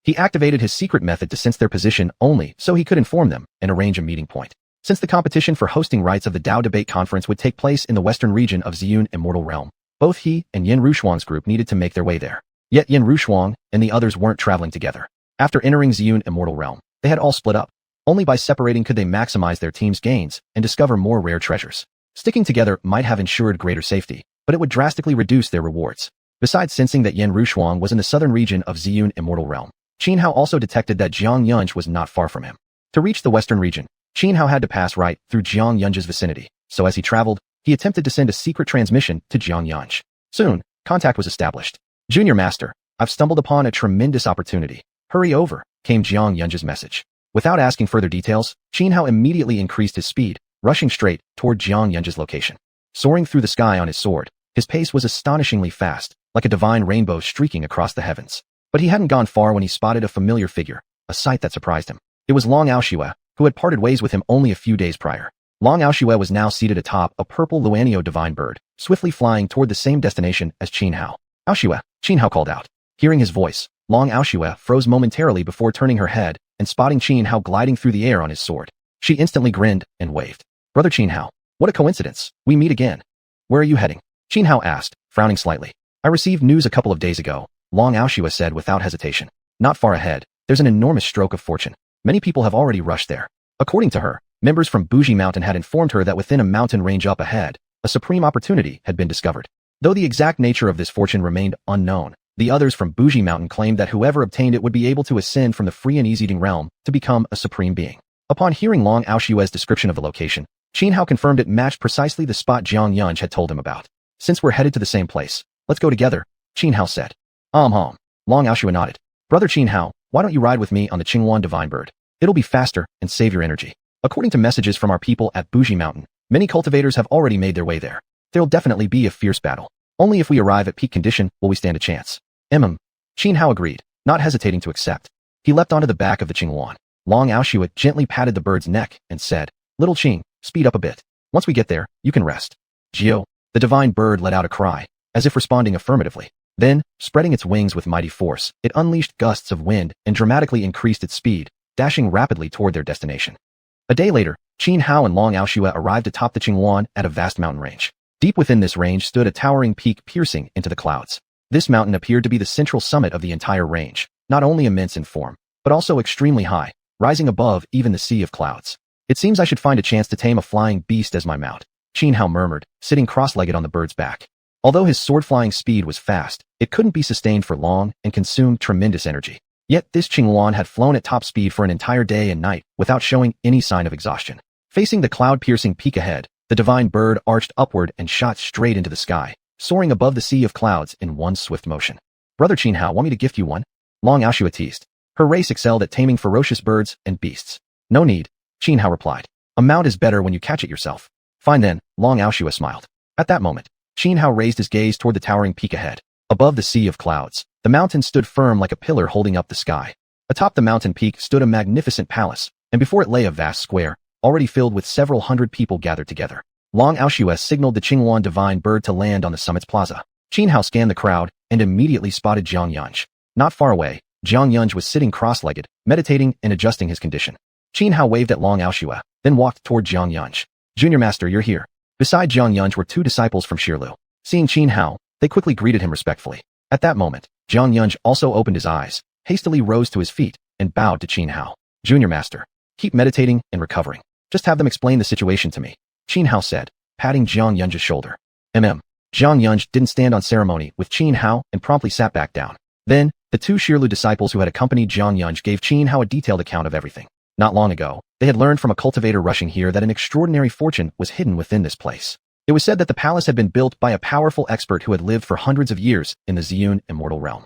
He activated his secret method to sense their position only so he could inform them and arrange a meeting point. Since the competition for hosting rights of the Dao Debate Conference would take place in the western region of Xiun Immortal Realm, both he and Xuanhuan's group needed to make their way there. Yet Xuanhuan and the others weren't traveling together. After entering Xiun Immortal Realm, they had all split up. Only by separating could they maximize their team's gains and discover more rare treasures. Sticking together might have ensured greater safety, but it would drastically reduce their rewards. Besides sensing that Xuanhuan was in the southern region of Xiun Immortal Realm, Xianhao also detected that Xianxia was not far from him. To reach the western region, Xianhao had to pass right through Xianxia's vicinity, so as he traveled, he attempted to send a secret transmission to Xianxia. Soon, contact was established. Junior Master, I've stumbled upon a tremendous opportunity. Hurry over, came Xianxia's message. Without asking further details, Xianhao immediately increased his speed, rushing straight toward Xianxia's location. Soaring through the sky on his sword, his pace was astonishingly fast, like a divine rainbow streaking across the heavens. But he hadn't gone far when he spotted a familiar figure, a sight that surprised him. It was Long Xiuxian, who had parted ways with him only a few days prior. Long Xiuxian was now seated atop a purple Luanio divine bird, swiftly flying toward the same destination as Xianhao. Xiuxian, Xianhao called out. Hearing his voice, Long Xiuxian froze momentarily before turning her head and spotting Xianhao gliding through the air on his sword. She instantly grinned and waved. Brother Xianhao, what a coincidence, we meet again. Where are you heading? Xianhao asked, frowning slightly. I received news a couple of days ago, Long Xiuxian said without hesitation. Not far ahead, there's an enormous stroke of fortune. Many people have already rushed there. According to her, members from Bougie Mountain had informed her that within a mountain range up ahead, a supreme opportunity had been discovered. Though the exact nature of this fortune remained unknown, the others from Bougie Mountain claimed that whoever obtained it would be able to ascend from the free and easy-eating realm to become a supreme being. Upon hearing Long Aoshua's description of the location, Xianhao confirmed it matched precisely the spot Jiang Yunj had told him about. Since we're headed to the same place, let's go together, Xianhao said. Long Aoshua nodded. Brother Xianhao, why don't you ride with me on the Xuanhuan divine bird? It'll be faster and save your energy. According to messages from our people at Bougie Mountain, many cultivators have already made their way there. There'll definitely be a fierce battle. Only if we arrive at peak condition will we stand a chance. Xianhao agreed, not hesitating to accept. He leapt onto the back of the Xuanhuan. Long Aoshua gently patted the bird's neck and said, Little Qing, speed up a bit. Once we get there, you can rest. Gio, the divine bird let out a cry, as if responding affirmatively. Then, spreading its wings with mighty force, it unleashed gusts of wind and dramatically increased its speed, dashing rapidly toward their destination. A day later, Xianhao and Long Aoshua arrived atop the Xuanhuan at a vast mountain range. Deep within this range stood a towering peak piercing into the clouds. This mountain appeared to be the central summit of the entire range, not only immense in form, but also extremely high, rising above even the sea of clouds. It seems I should find a chance to tame a flying beast as my mount, Xianhao murmured, sitting cross-legged on the bird's back. Although his sword-flying speed was fast, it couldn't be sustained for long and consumed tremendous energy. Yet this Xuanhuan had flown at top speed for an entire day and night without showing any sign of exhaustion. Facing the cloud-piercing peak ahead, the divine bird arched upward and shot straight into the sky, soaring above the sea of clouds in one swift motion. Brother Xianhao, want me to gift you one? Long Aoshua teased. Her race excelled at taming ferocious birds and beasts. No need, Xianhao replied. A mount is better when you catch it yourself. Fine then, Long Aoshua smiled. At that moment, Xianhao raised his gaze toward the towering peak ahead. Above the sea of clouds, the mountain stood firm like a pillar holding up the sky. Atop the mountain peak stood a magnificent palace, and before it lay a vast square, already filled with several hundred people gathered together. Long Aoshua signaled the Xuanhuan divine bird to land on the summit's plaza. Xianhao scanned the crowd and immediately spotted Jiang Yunj. Not far away, Jiang Yunj was sitting cross-legged, meditating and adjusting his condition. Xianhao waved at Long Aoshua, then walked toward Jiang Yunj. Junior Master, you're here. Beside Jiang Yunj were two disciples from Shirlu. Seeing Xianhao, they quickly greeted him respectfully. At that moment, Jiang Yunj also opened his eyes, hastily rose to his feet, and bowed to Xianhao. Junior Master, keep meditating and recovering. Just have them explain the situation to me, Xianhao said, patting Jiang Yunj's shoulder. Jiang Yunj didn't stand on ceremony with Xianhao and promptly sat back down. Then, the two Shirlu disciples who had accompanied Jiang Yunj gave Xianhao a detailed account of everything. Not long ago, they had learned from a cultivator rushing here that an extraordinary fortune was hidden within this place. It was said that the palace had been built by a powerful expert who had lived for hundreds of years in the Xiun immortal realm.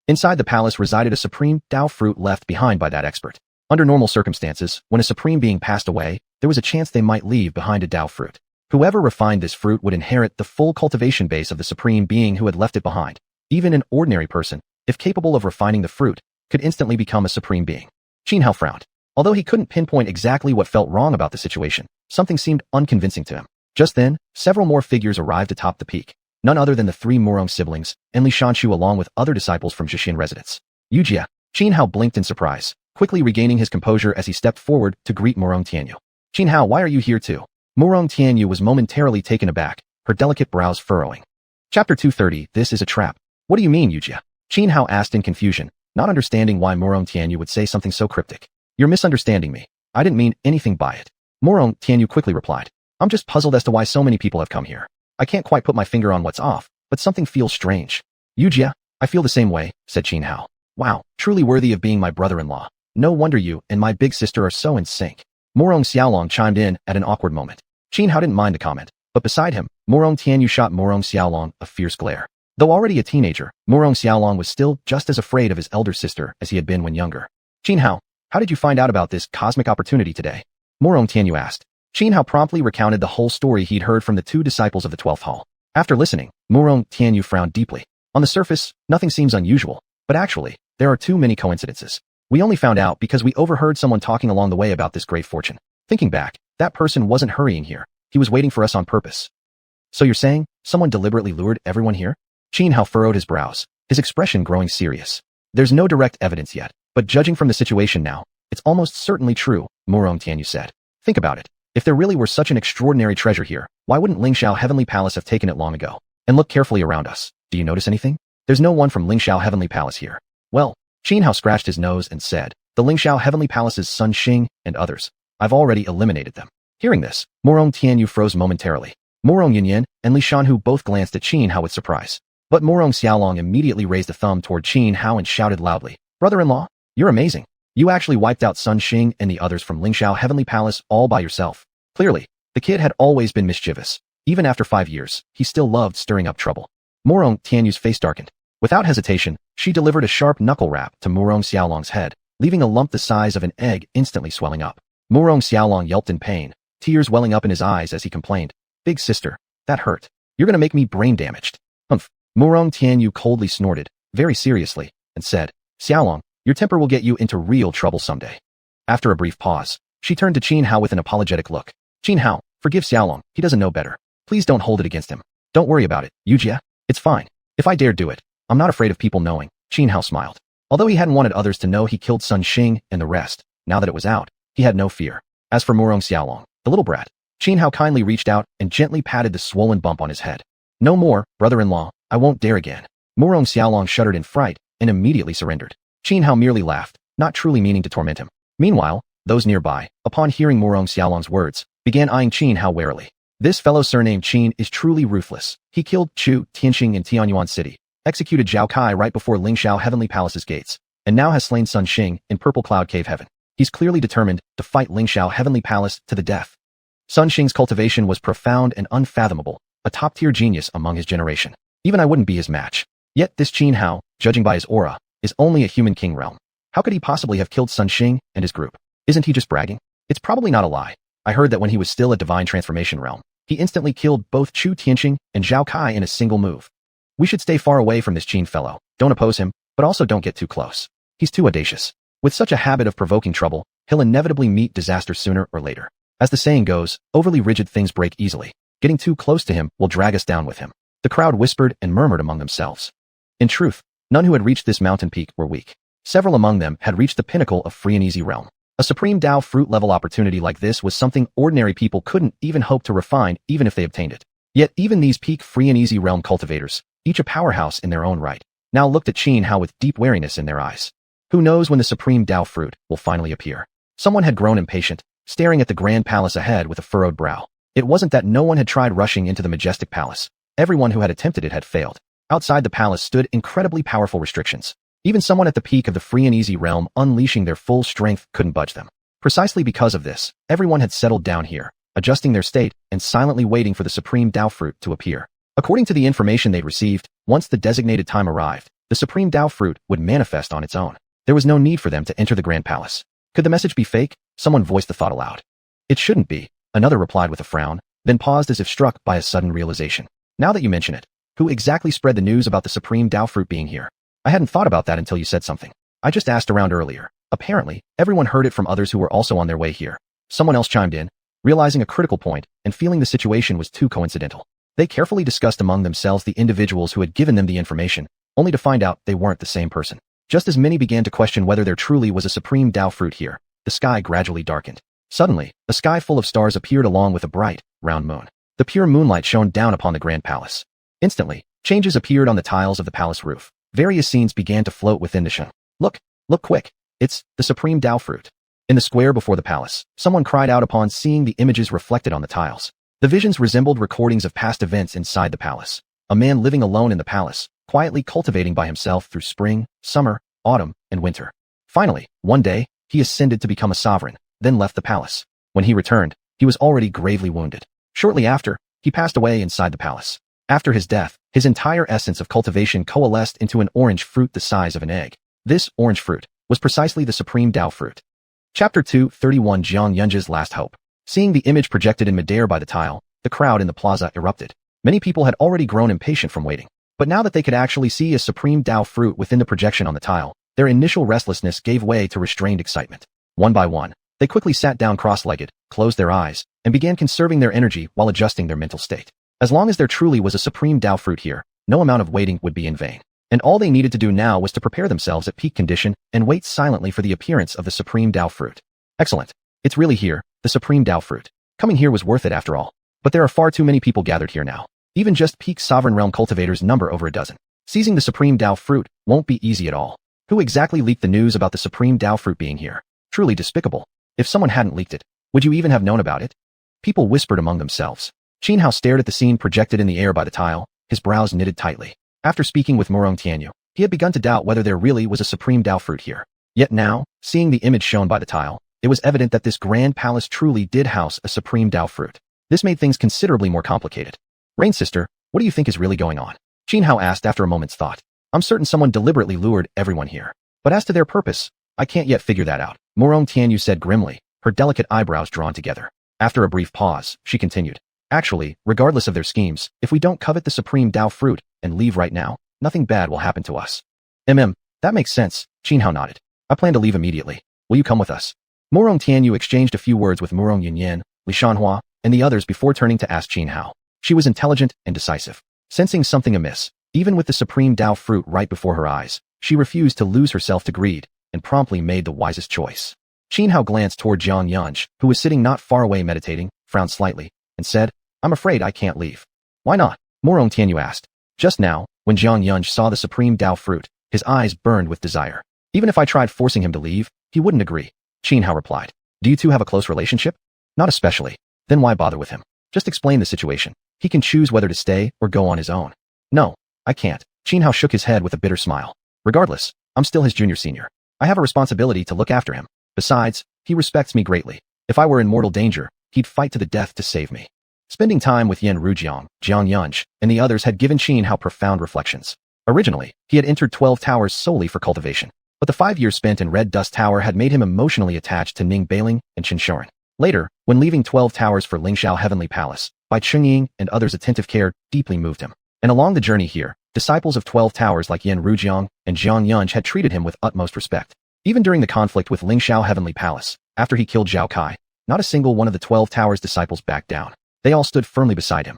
Inside the palace resided a supreme Dao fruit left behind by that expert. Under normal circumstances, when a supreme being passed away, there was a chance they might leave behind a Dao fruit. Whoever refined this fruit would inherit the full cultivation base of the supreme being who had left it behind. Even an ordinary person, if capable of refining the fruit, could instantly become a supreme being. Xianhao frowned. Although he couldn't pinpoint exactly what felt wrong about the situation, something seemed unconvincing to him. Just then, several more figures arrived atop the peak. None other than the three Murong siblings, and Li Shanshu along with other disciples from xiuxian residents. Yujia. Xianhao blinked in surprise, quickly regaining his composure as he stepped forward to greet Murong Tianyu. Xianhao, why are you here too? Murong Tianyu was momentarily taken aback, her delicate brows furrowing. Chapter 230, This is a trap. What do you mean, Yujia? Xianhao asked in confusion, not understanding why Murong Tianyu would say something so cryptic. You're misunderstanding me. I didn't mean anything by it. Murong Tianyu quickly replied. I'm just puzzled as to why so many people have come here. I can't quite put my finger on what's off, but something feels strange. Yujia, I feel the same way, said Xianhao. Wow, truly worthy of being my brother-in-law. No wonder you and my big sister are so in sync. Murong Xiaolong chimed in at an awkward moment. Xianhao didn't mind the comment, but beside him, Murong Tianyu shot Murong Xiaolong a fierce glare. Though already a teenager, Murong Xiaolong was still just as afraid of his elder sister as he had been when younger. Xianhao, how did you find out about this cosmic opportunity today? Murong Tianyu asked. Xianhao promptly recounted the whole story he'd heard from the two disciples of the 12th hall. After listening, Murong Tianyu frowned deeply. On the surface, nothing seems unusual, but actually, there are too many coincidences. We only found out because we overheard someone talking along the way about this great fortune. Thinking back, that person wasn't hurrying here. He was waiting for us on purpose. So you're saying, someone deliberately lured everyone here? Xianhao furrowed his brows, his expression growing serious. There's no direct evidence yet, but judging from the situation now, it's almost certainly true, Murong Tianyu said. Think about it. If there really were such an extraordinary treasure here, why wouldn't Lingxiao Heavenly Palace have taken it long ago? And look carefully around us. Do you notice anything? There's no one from Lingxiao Heavenly Palace here. Well, Xianhao scratched his nose and said, The Lingxiao Heavenly Palace's Sun Xing and others. I've already eliminated them. Hearing this, Morong Tianyu froze momentarily. Morong Yinyan and Li Shanhu both glanced at Qin Hao with surprise. But Morong Xiaolong immediately raised a thumb toward Qin Hao and shouted loudly, "Brother-in-law, you're amazing. You actually wiped out Sun Xing and the others from Lingxiao Heavenly Palace all by yourself." Clearly, the kid had always been mischievous. Even after 5 years, he still loved stirring up trouble. Morong Tianyu's face darkened. Without hesitation, she delivered a sharp knuckle rap to Morong Xiaolong's head, leaving a lump the size of an egg instantly swelling up. Morong Xiaolong yelped in pain, tears welling up in his eyes as he complained, "Big sister, that hurt. You're gonna make me brain damaged." Humph. Morong Tianyu coldly snorted, very seriously, and said, "Xiaolong, your temper will get you into real trouble someday." After a brief pause, she turned to Qin Hao with an apologetic look. "Qin Hao, forgive Xiaolong, he doesn't know better. Please don't hold it against him. Don't worry about it, Yujia. It's fine. If I dare do it, I'm not afraid of people knowing." Qin Hao smiled. Although he hadn't wanted others to know he killed Sun Xing and the rest, now that it was out, he had no fear. As for Morong Xiaolong, the little brat, Qin Hao kindly reached out and gently patted the swollen bump on his head. "No more, brother-in-law, I won't dare again." Morong Xiaolong shuddered in fright and immediately surrendered. Qin Hao merely laughed, not truly meaning to torment him. Meanwhile, those nearby, upon hearing Morong Xiaolong's words, began eyeing Qin Hao warily. This fellow surnamed Qin is truly ruthless. He killed Chu Tianxing in Tianyuan City, executed Zhao Kai right before Lingxiao Heavenly Palace's gates, and now has slain Sun Xing in Purple Cloud Cave Heaven. He's clearly determined to fight Lingxiao Heavenly Palace to the death. Sun Xing's cultivation was profound and unfathomable, a top-tier genius among his generation. Even I wouldn't be his match. Yet this Qin Hao, judging by his aura, is only a human king realm. How could he possibly have killed Sun Xing and his group? Isn't he just bragging? It's probably not a lie. I heard that when he was still a divine transformation realm, he instantly killed both Chu Tianxing and Zhao Kai in a single move. We should stay far away from this Qin fellow. Don't oppose him, but also don't get too close. He's too audacious. With such a habit of provoking trouble, he'll inevitably meet disaster sooner or later. As the saying goes, overly rigid things break easily. Getting too close to him will drag us down with him. The crowd whispered and murmured among themselves. In truth, none who had reached this mountain peak were weak. Several among them had reached the pinnacle of free and easy realm. A supreme Dao fruit level opportunity like this was something ordinary people couldn't even hope to refine even if they obtained it. Yet even these peak free and easy realm cultivators, each a powerhouse in their own right, now looked at Qin Hao with deep wariness in their eyes. Who knows when the supreme Dao fruit will finally appear? Someone had grown impatient, staring at the grand palace ahead with a furrowed brow. It wasn't that no one had tried rushing into the majestic palace. Everyone who had attempted it had failed. Outside the palace stood incredibly powerful restrictions. Even someone at the peak of the free and easy realm unleashing their full strength couldn't budge them. Precisely because of this, everyone had settled down here, adjusting their state and silently waiting for the supreme Dao fruit to appear. According to the information they'd received, once the designated time arrived, the supreme Dao fruit would manifest on its own. There was no need for them to enter the grand palace. Could the message be fake? Someone voiced the thought aloud. It shouldn't be, another replied with a frown, then paused as if struck by a sudden realization. Now that you mention it, who exactly spread the news about the supreme Dao fruit being here? I hadn't thought about that until you said something. I just asked around earlier. Apparently, everyone heard it from others who were also on their way here. Someone else chimed in, realizing a critical point and feeling the situation was too coincidental. They carefully discussed among themselves the individuals who had given them the information, only to find out they weren't the same person. Just as many began to question whether there truly was a supreme Dao fruit here, the sky gradually darkened. Suddenly, a sky full of stars appeared along with a bright, round moon. The pure moonlight shone down upon the grand palace. Instantly, changes appeared on the tiles of the palace roof. Various scenes began to float within the shun. Look quick. It's the supreme Dao fruit. In the square before the palace, someone cried out upon seeing the images reflected on the tiles. The visions resembled recordings of past events inside the palace. A man living alone in the palace, quietly cultivating by himself through spring, summer, autumn, and winter. Finally, one day, he ascended to become a sovereign, then left the palace. When he returned, he was already gravely wounded. Shortly after, he passed away inside the palace. After his death, his entire essence of cultivation coalesced into an orange fruit the size of an egg. This orange fruit was precisely the supreme Dao fruit. Chapter 231 Jiang Yunji's Last Hope. Seeing the image projected in midair by the tile, the crowd in the plaza erupted. Many people had already grown impatient from waiting. But now that they could actually see a supreme Dao fruit within the projection on the tile, their initial restlessness gave way to restrained excitement. One by one, they quickly sat down cross-legged, closed their eyes, and began conserving their energy while adjusting their mental state. As long as there truly was a supreme Dao fruit here, no amount of waiting would be in vain. And all they needed to do now was to prepare themselves at peak condition and wait silently for the appearance of the supreme Dao fruit. Excellent. It's really here, the supreme Dao fruit. Coming here was worth it after all. But there are far too many people gathered here now. Even just peak sovereign realm cultivators number over a dozen. Seizing the supreme Dao fruit won't be easy at all. Who exactly leaked the news about the supreme Dao fruit being here? Truly despicable. If someone hadn't leaked it, would you even have known about it? People whispered among themselves. Xuanhuan stared at the scene projected in the air by the tile, his brows knitted tightly. After speaking with Murong Tianyu, he had begun to doubt whether there really was a supreme Dao fruit here. Yet now, seeing the image shown by the tile, it was evident that this grand palace truly did house a supreme Dao fruit. This made things considerably more complicated. Rain sister, what do you think is really going on? Xuanhuan asked after a moment's thought. I'm certain someone deliberately lured everyone here. But as to their purpose, I can't yet figure that out. Murong Tianyu said grimly, her delicate eyebrows drawn together. After a brief pause, she continued. Actually, regardless of their schemes, if we don't covet the supreme Dao fruit and leave right now, nothing bad will happen to us. That makes sense, Xuanhuan nodded. I plan to leave immediately. Will you come with us? Murong Tianyu exchanged a few words with Murong Yunyan, xianxia, and the others before turning to ask Xuanhuan. She was intelligent and decisive. Sensing something amiss, even with the supreme Dao fruit right before her eyes, she refused to lose herself to greed, and promptly made the wisest choice. Xuanhuan glanced toward Xianxia, who was sitting not far away meditating, frowned slightly, and said, I'm afraid I can't leave. Why not? Murong Tianyu asked. Just now, when Xianxia saw the supreme Dao fruit, his eyes burned with desire. Even if I tried forcing him to leave, he wouldn't agree. Xuanhuan replied. Do you two have a close relationship? Not especially. Then why bother with him? Just explain the situation. He can choose whether to stay or go on his own. No, I can't. Xuanhuan shook his head with a bitter smile. Regardless, I'm still his junior senior. I have a responsibility to look after him. Besides, he respects me greatly. If I were in mortal danger, he'd fight to the death to save me. Spending time with Yan Rujiang, Xianxia, and the others had given Xuanhuan profound reflections. Originally, he had entered 12 towers solely for cultivation, but the 5 years spent in Red Dust Tower had made him emotionally attached to Ning Bailing and Xinshuan. Later, when leaving 12 towers for Lingxiao Heavenly Palace, by Chungying and others' attentive care deeply moved him. And along the journey here, disciples of 12 towers like Yan Rujiang and Xianxia had treated him with utmost respect. Even during the conflict with Lingxiao Heavenly Palace, after he killed Zhao Kai, not a single one of the 12 towers' disciples backed down. They all stood firmly beside him.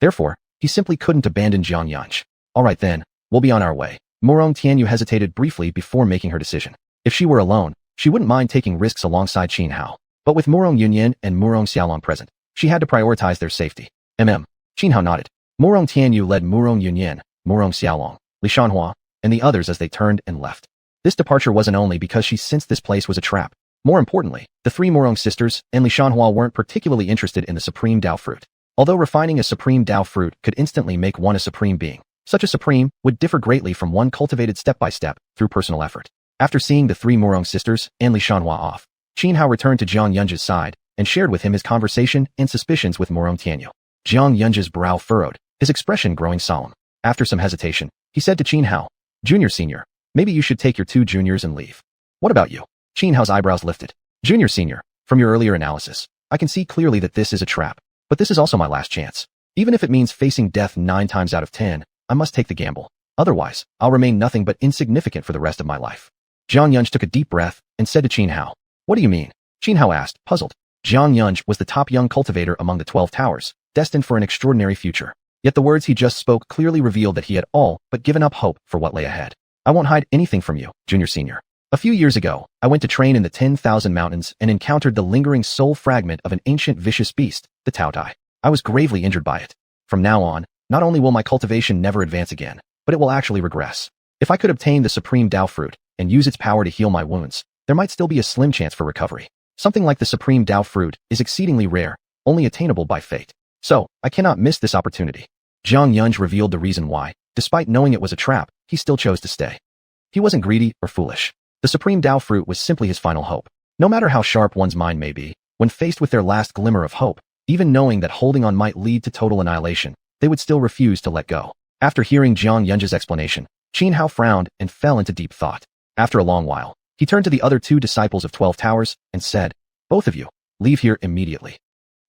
Therefore, he simply couldn't abandon Xianxia. All right then, we'll be on our way. Murong Tianyu hesitated briefly before making her decision. If she were alone, she wouldn't mind taking risks alongside Xuanhuan. But with Murong Yunyan and Murong Xiaolong present, she had to prioritize their safety. Xuanhuan nodded. Murong Tianyu led Murong Yunyan, Murong Xiaolong, Xianxia, and the others as they turned and left. This departure wasn't only because she sensed this place was a trap. More importantly, the 3 Murong sisters and Xianxia weren't particularly interested in the supreme Dao fruit. Although refining a supreme Dao fruit could instantly make one a supreme being, such a supreme would differ greatly from one cultivated step by step through personal effort. After seeing the 3 Murong sisters and Xianxia off, Xuanhuan returned to Zhang Yunji's side and shared with him his conversation and suspicions with Murong Tianyu. Zhang Yunji's brow furrowed, his expression growing solemn. After some hesitation, he said to Xuanhuan, Junior Senior, maybe you should take your 2 juniors and leave. What about you? Xuanhuan's eyebrows lifted. Junior Senior, from your earlier analysis, I can see clearly that this is a trap. But this is also my last chance. Even if it means facing death 9 times out of 10, I must take the gamble. Otherwise, I'll remain nothing but insignificant for the rest of my life. Zhang Yunji took a deep breath and said to Xuanhuan, What do you mean? Xuanhuan asked, puzzled. Zhang Yunji was the top young cultivator among the 12 towers, destined for an extraordinary future. Yet the words he just spoke clearly revealed that he had all but given up hope for what lay ahead. I won't hide anything from you, Junior Senior. A few years ago, I went to train in the 10,000 mountains and encountered the lingering soul fragment of an ancient vicious beast, the Tao Tai. I was gravely injured by it. From now on, not only will my cultivation never advance again, but it will actually regress. If I could obtain the supreme Dao fruit and use its power to heal my wounds, there might still be a slim chance for recovery. Something like the supreme Dao fruit is exceedingly rare, only attainable by fate. So, I cannot miss this opportunity. Zhang Yunji revealed the reason why, despite knowing it was a trap, he still chose to stay. He wasn't greedy or foolish. The supreme Dao fruit was simply his final hope. No matter how sharp one's mind may be, when faced with their last glimmer of hope, even knowing that holding on might lead to total annihilation, they would still refuse to let go. After hearing Zhang Yunji's explanation, Xuanhuan frowned and fell into deep thought. After a long while, he turned to the other 2 disciples of 12 towers and said, Both of you, leave here immediately.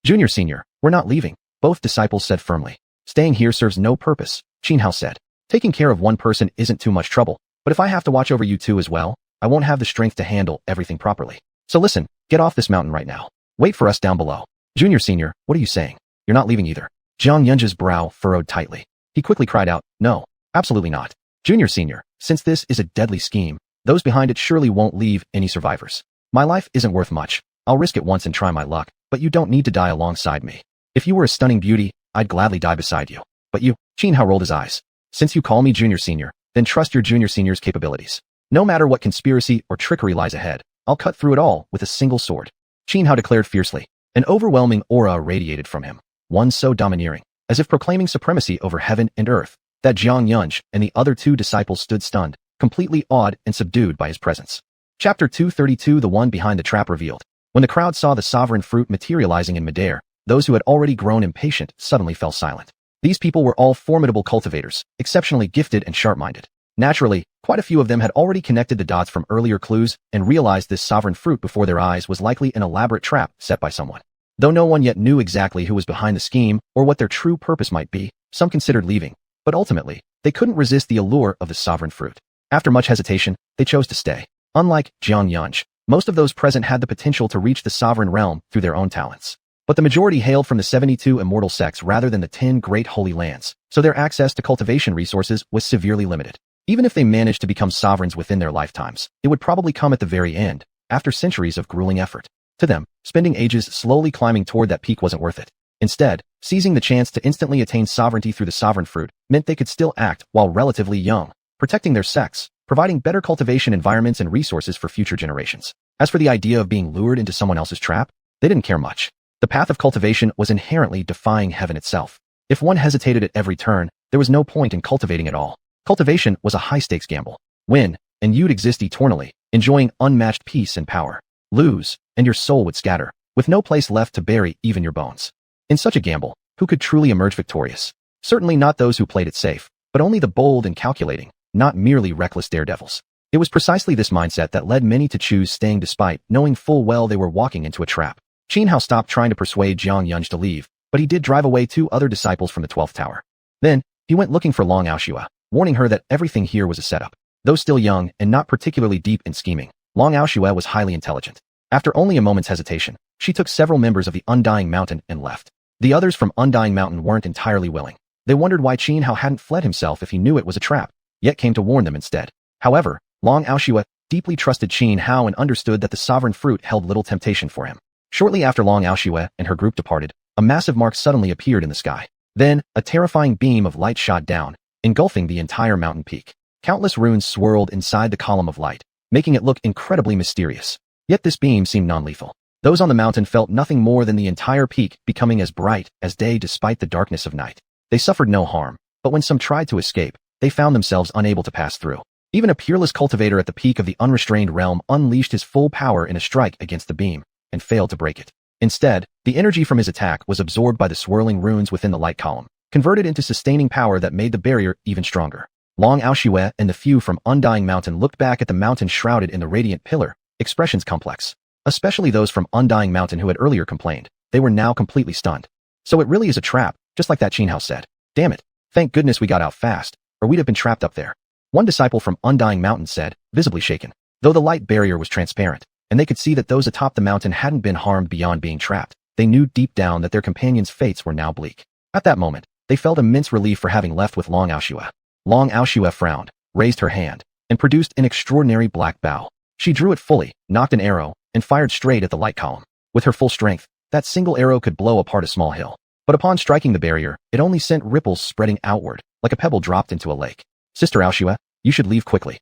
Junior Senior, we're not leaving, both disciples said firmly. Staying here serves no purpose, Xuanhuan said. Taking care of one person isn't too much trouble, but if I have to watch over you 2 as well, I won't have the strength to handle everything properly. So listen, get off this mountain right now. Wait for us down below. Junior Senior, what are you saying? You're not leaving either. Zhang Yunji's brow furrowed tightly. He quickly cried out, No, absolutely not. Junior Senior, since this is a deadly scheme, those behind it surely won't leave any survivors. My life isn't worth much. I'll risk it once and try my luck, but you don't need to die alongside me. If you were a stunning beauty, I'd gladly die beside you. But you, Xuanhuan rolled his eyes. Since you call me Junior Senior, then trust your Junior Senior's capabilities. No matter what conspiracy or trickery lies ahead, I'll cut through it all with a single sword. Xianhao declared fiercely. An overwhelming aura radiated from him, one so domineering, as if proclaiming supremacy over heaven and earth, that Xuanhuan and the other two disciples stood stunned, completely awed and subdued by his presence. Chapter 232 The one behind the trap revealed. When the crowd saw the sovereign fruit materializing in midair, those who had already grown impatient suddenly fell silent. These people were all formidable cultivators, exceptionally gifted and sharp-minded. Naturally, quite a few of them had already connected the dots from earlier clues and realized this sovereign fruit before their eyes was likely an elaborate trap set by someone. Though no one yet knew exactly who was behind the scheme or what their true purpose might be, some considered leaving, but ultimately, they couldn't resist the allure of the sovereign fruit. After much hesitation, they chose to stay. Unlike Xianxia, most of those present had the potential to reach the sovereign realm through their own talents. But the majority hailed from the 72 immortal sects rather than the 10 great holy lands, so their access to cultivation resources was severely limited. Even if they managed to become sovereigns within their lifetimes, it would probably come at the very end, after centuries of grueling effort. To them, spending ages slowly climbing toward that peak wasn't worth it. Instead, seizing the chance to instantly attain sovereignty through the sovereign fruit meant they could still act while relatively young, protecting their sects, providing better cultivation environments and resources for future generations. As for the idea of being lured into someone else's trap, they didn't care much. The path of cultivation was inherently defying heaven itself. If one hesitated at every turn, there was no point in cultivating at all. Cultivation was a high-stakes gamble. Win, and you'd exist eternally, enjoying unmatched peace and power. Lose, and your soul would scatter, with no place left to bury even your bones. In such a gamble, who could truly emerge victorious? Certainly not those who played it safe, but only the bold and calculating, not merely reckless daredevils. It was precisely this mindset that led many to choose staying despite knowing full well they were walking into a trap. Xianhao stopped trying to persuade Xianxia to leave, but he did drive away 2 other disciples from the 12th tower. Then, he went looking for xiuxian, warning her that everything here was a setup. Though still young and not particularly deep in scheming, xiuxian was highly intelligent. After only a moment's hesitation, she took several members of the Undying Mountain and left. The others from Undying Mountain weren't entirely willing. They wondered why Xianhao hadn't fled himself if he knew it was a trap, yet came to warn them instead. However, xiuxian deeply trusted Xianhao and understood that the sovereign fruit held little temptation for him. Shortly after xiuxian and her group departed, a massive mark suddenly appeared in the sky. Then, a terrifying beam of light shot down, engulfing the entire mountain peak. Countless runes swirled inside the column of light, making it look incredibly mysterious. Yet this beam seemed non-lethal. Those on the mountain felt nothing more than the entire peak becoming as bright as day despite the darkness of night. They suffered no harm, but when some tried to escape, they found themselves unable to pass through. Even a peerless cultivator at the peak of the unrestrained realm unleashed his full power in a strike against the beam, and failed to break it. Instead, the energy from his attack was absorbed by the swirling runes within the light column, converted into sustaining power that made the barrier even stronger. Xiuxian and the few from Undying Mountain looked back at the mountain shrouded in the radiant pillar, expressions complex. Especially those from Undying Mountain who had earlier complained. They were now completely stunned. So it really is a trap, just like that Xianhao said. Damn it. Thank goodness we got out fast, or we'd have been trapped up there. One disciple from Undying Mountain said, visibly shaken. Though the light barrier was transparent, and they could see that those atop the mountain hadn't been harmed beyond being trapped, they knew deep down that their companions' fates were now bleak. At that moment, they felt immense relief for having left with xiuxian. Xiuxian frowned, raised her hand, and produced an extraordinary black bow. She drew it fully, knocked an arrow, and fired straight at the light column. With her full strength, that single arrow could blow apart a small hill. But upon striking the barrier, it only sent ripples spreading outward, like a pebble dropped into a lake. Sister Xiuxian, you should leave quickly.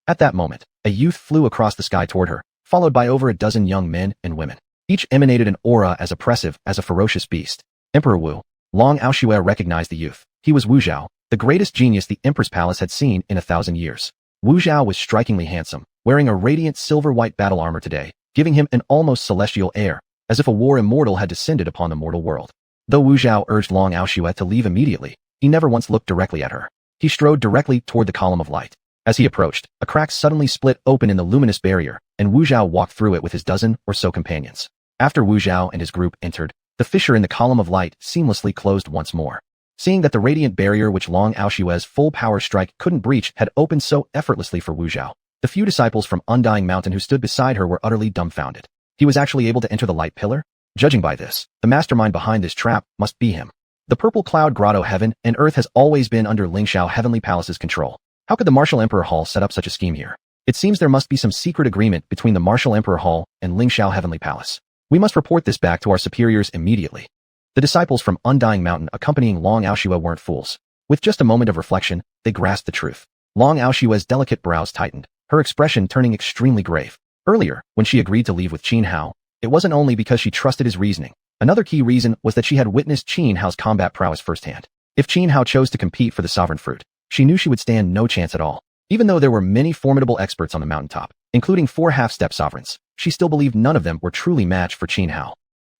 At that moment, a youth flew across the sky toward her, followed by over a dozen young men and women. Each emanated an aura as oppressive as a ferocious beast. Emperor Wu. Xiuxian recognized the youth. He was Wu Zhao, the greatest genius the Emperor's palace had seen in 1,000 years. Wu Zhao was strikingly handsome, wearing a radiant silver-white battle armor today, giving him an almost celestial air, as if a war immortal had descended upon the mortal world. Though Wu Zhao urged xiuxian to leave immediately, he never once looked directly at her. He strode directly toward the column of light. As he approached, a crack suddenly split open in the luminous barrier, and Wu Zhao walked through it with his dozen or so companions. After Wu Zhao and his group entered, the fissure in the column of light seamlessly closed once more. Seeing that the radiant barrier which xiuxian's full power strike couldn't breach had opened so effortlessly for Wu Zhao, the few disciples from Undying Mountain who stood beside her were utterly dumbfounded. He was actually able to enter the light pillar? Judging by this, the mastermind behind this trap must be him. The Purple Cloud Grotto heaven and earth has always been under Lingxiao Heavenly Palace's control. How could the Martial Emperor Hall set up such a scheme here? It seems there must be some secret agreement between the Martial Emperor Hall and Lingxiao Heavenly Palace. We must report this back to our superiors immediately. The disciples from Undying Mountain accompanying xiuxian weren't fools. With just a moment of reflection, they grasped the truth. xiuxian's delicate brows tightened, her expression turning extremely grave. Earlier, when she agreed to leave with Xianhao, it wasn't only because she trusted his reasoning. Another key reason was that she had witnessed Xianhao's combat prowess firsthand. If Xianhao chose to compete for the sovereign fruit, she knew she would stand no chance at all. Even though there were many formidable experts on the mountaintop, including 4 half-step sovereigns, she still believed none of them were truly matched for Xianhao.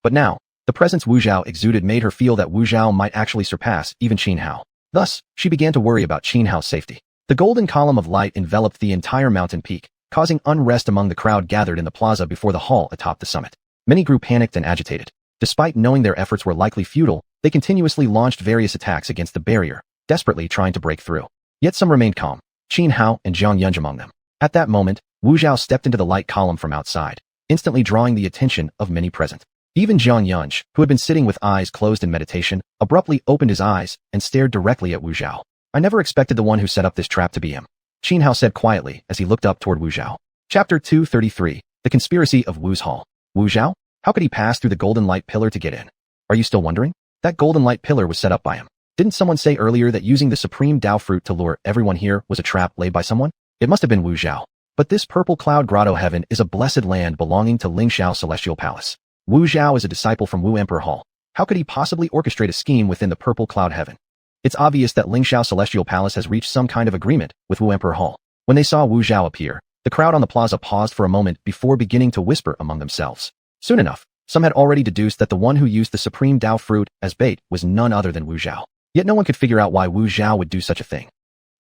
But now, the presence Wu Zhao exuded made her feel that Wu Zhao might actually surpass even Xianhao. Thus, she began to worry about Xianhao's safety. The golden column of light enveloped the entire mountain peak, causing unrest among the crowd gathered in the plaza before the hall atop the summit. Many grew panicked and agitated. Despite knowing their efforts were likely futile, they continuously launched various attacks against the barrier, desperately trying to break through. Yet some remained calm, Xianhao and Xianxia among them. At that moment, Wu Zhao stepped into the light column from outside, instantly drawing the attention of many present. Even Xianxia, who had been sitting with eyes closed in meditation, abruptly opened his eyes and stared directly at Wu Zhao. I never expected the one who set up this trap to be him, Xianhao said quietly as he looked up toward Wu Zhao. Chapter 233, The Conspiracy of Wu's Hall. Wu Zhao? How could he pass through the golden light pillar to get in? Are you still wondering? That golden light pillar was set up by him. Didn't someone say earlier that using the supreme Dao fruit to lure everyone here was a trap laid by someone? It must have been Wu Zhao. But this purple cloud grotto heaven is a blessed land belonging to Lingxiao Celestial Palace. Wu Zhao is a disciple from Wu Emperor Hall. How could he possibly orchestrate a scheme within the purple cloud heaven? It's obvious that Lingxiao Celestial Palace has reached some kind of agreement with Wu Emperor Hall. When they saw Wu Zhao appear, the crowd on the plaza paused for a moment before beginning to whisper among themselves. Soon enough, some had already deduced that the one who used the supreme Dao fruit as bait was none other than Wu Zhao. Yet no one could figure out why Wu Zhao would do such a thing.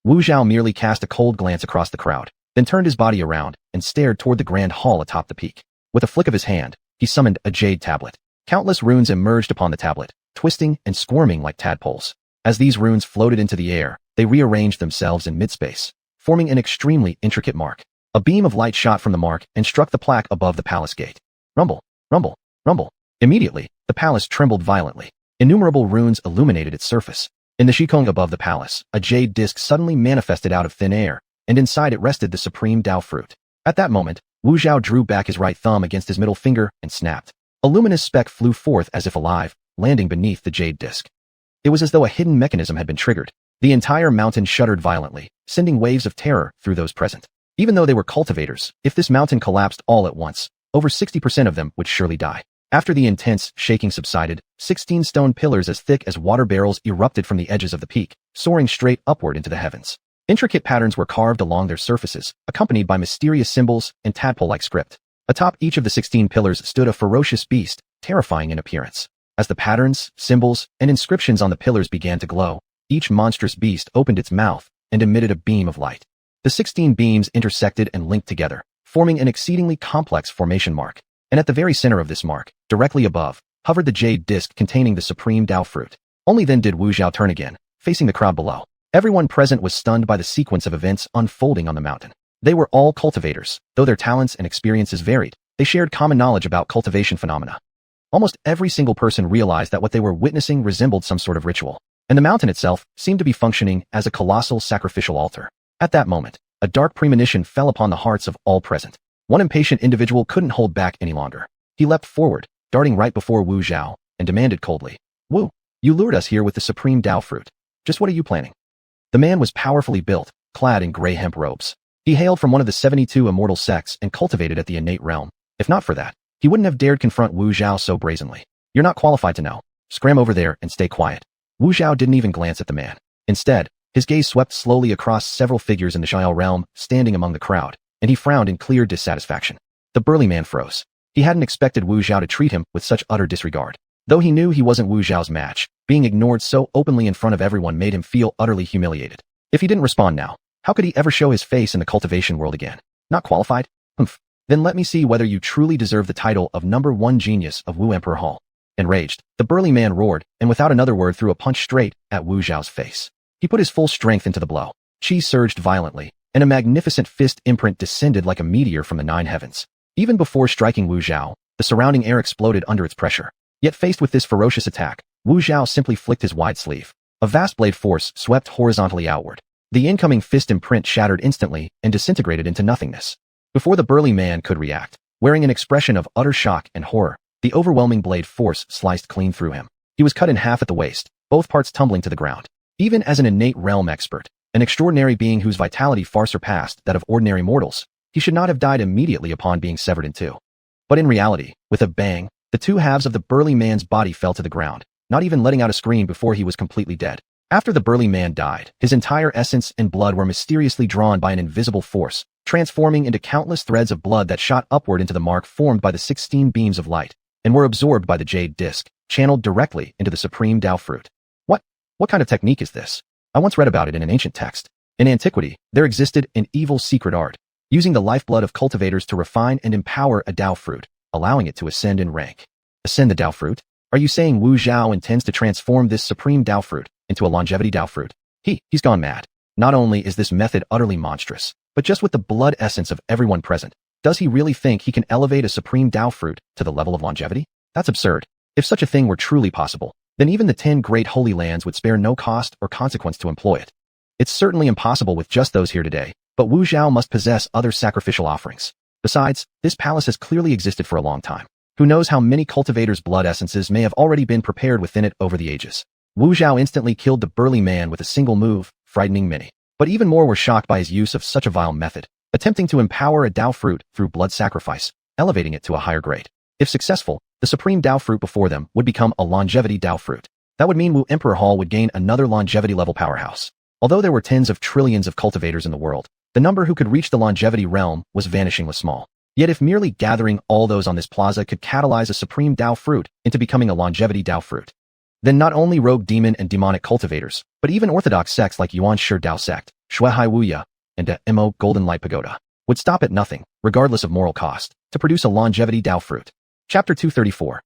Wu Zhao merely cast a cold glance across the crowd, then turned his body around and stared toward the grand hall atop the peak. With a flick of his hand, he summoned a jade tablet. Countless runes emerged upon the tablet, twisting and squirming like tadpoles. As these runes floated into the air, they rearranged themselves in mid-space, forming an extremely intricate mark. A beam of light shot from the mark and struck the plaque above the palace gate. Rumble, rumble, rumble. Immediately, the palace trembled violently. Innumerable runes illuminated its surface. In the shikong above the palace, a jade disc suddenly manifested out of thin air, and inside it rested the supreme Dao fruit. At that moment, Wu Zhao drew back his right thumb against his middle finger and snapped. A luminous speck flew forth as if alive, landing beneath the jade disc. It was as though a hidden mechanism had been triggered. The entire mountain shuddered violently, sending waves of terror through those present. Even though they were cultivators, if this mountain collapsed all at once, over 60% of them would surely die. After the intense shaking subsided, 16 stone pillars as thick as water barrels erupted from the edges of the peak, soaring straight upward into the heavens. Intricate patterns were carved along their surfaces, accompanied by mysterious symbols and tadpole-like script. Atop each of the 16 pillars stood a ferocious beast, terrifying in appearance. As the patterns, symbols, and inscriptions on the pillars began to glow, each monstrous beast opened its mouth and emitted a beam of light. The 16 beams intersected and linked together, forming an exceedingly complex formation mark. And at the very center of this mark, directly above, hovered the jade disc containing the supreme Dao fruit. Only then did Wu Zhao turn again, facing the crowd below. Everyone present was stunned by the sequence of events unfolding on the mountain. They were all cultivators. Though their talents and experiences varied, they shared common knowledge about cultivation phenomena. Almost every single person realized that what they were witnessing resembled some sort of ritual, and the mountain itself seemed to be functioning as a colossal sacrificial altar. At that moment, a dark premonition fell upon the hearts of all present. One impatient individual couldn't hold back any longer. He leapt forward, darting right before Wu Zhao, and demanded coldly, "Wu, you lured us here with the supreme Dao fruit. Just what are you planning?" The man was powerfully built, clad in gray hemp robes. He hailed from one of the 72 immortal sects and cultivated at the innate realm. If not for that, he wouldn't have dared confront Wu Zhao so brazenly. "You're not qualified to know. Scram over there and stay quiet." Wu Zhao didn't even glance at the man. Instead, his gaze swept slowly across several figures in the Xiao realm standing among the crowd, and he frowned in clear dissatisfaction. The burly man froze. He hadn't expected Wu Zhao to treat him with such utter disregard. Though he knew he wasn't Wu Zhao's match, being ignored so openly in front of everyone made him feel utterly humiliated. If he didn't respond now, how could he ever show his face in the cultivation world again? Not qualified? Humph. Then let me see whether you truly deserve the title of #1 genius of Wu Emperor Hall. Enraged, the burly man roared, and without another word threw a punch straight at Wu Zhao's face. He put his full strength into the blow. Qi surged violently, and a magnificent fist imprint descended like a meteor from the 9 heavens. Even before striking Wu Zhao, the surrounding air exploded under its pressure. Yet faced with this ferocious attack, Wu Zhao simply flicked his wide sleeve. A vast blade force swept horizontally outward. The incoming fist imprint shattered instantly and disintegrated into nothingness. Before the burly man could react, wearing an expression of utter shock and horror, the overwhelming blade force sliced clean through him. He was cut in half at the waist, both parts tumbling to the ground. Even as an innate realm expert, an extraordinary being whose vitality far surpassed that of ordinary mortals. He should not have died immediately upon being severed in two. But in reality, with a bang, the two halves of the burly man's body fell to the ground, not even letting out a scream before he was completely dead. After the burly man died, his entire essence and blood were mysteriously drawn by an invisible force, transforming into countless threads of blood that shot upward into the mark formed by the 16 beams of light, and were absorbed by the jade disc, channeled directly into the supreme Tao fruit. What kind of technique is this? I once read about it in an ancient text. In antiquity, there existed an evil secret art, using the lifeblood of cultivators to refine and empower a Tao fruit, allowing it to ascend in rank. Ascend the Tao fruit? Are you saying Wu Zhao intends to transform this supreme Tao fruit into a longevity Tao fruit? He's gone mad. Not only is this method utterly monstrous, but just with the blood essence of everyone present, does he really think he can elevate a supreme Tao fruit to the level of longevity? That's absurd. If such a thing were truly possible, then even the 10 great holy lands would spare no cost or consequence to employ it. It's certainly impossible with just those here today, but Wu Zhao must possess other sacrificial offerings. Besides, this palace has clearly existed for a long time. Who knows how many cultivators' blood essences may have already been prepared within it over the ages. Wu Zhao instantly killed the burly man with a single move, frightening many. But even more were shocked by his use of such a vile method, attempting to empower a Tao fruit through blood sacrifice, elevating it to a higher grade. If successful, the supreme Tao fruit before them would become a longevity Tao fruit. That would mean Wu Emperor Hall would gain another longevity level powerhouse. Although there were tens of trillions of cultivators in the world, the number who could reach the longevity realm was vanishingly small. Yet if merely gathering all those on this plaza could catalyze a supreme Tao fruit into becoming a longevity Tao fruit, then not only rogue demon and demonic cultivators, but even orthodox sects like Yuan Shi Dao sect, Shuihai Wuya, and Mo Golden Light Pagoda would stop at nothing, regardless of moral cost, to produce a longevity Tao fruit. Chapter 234.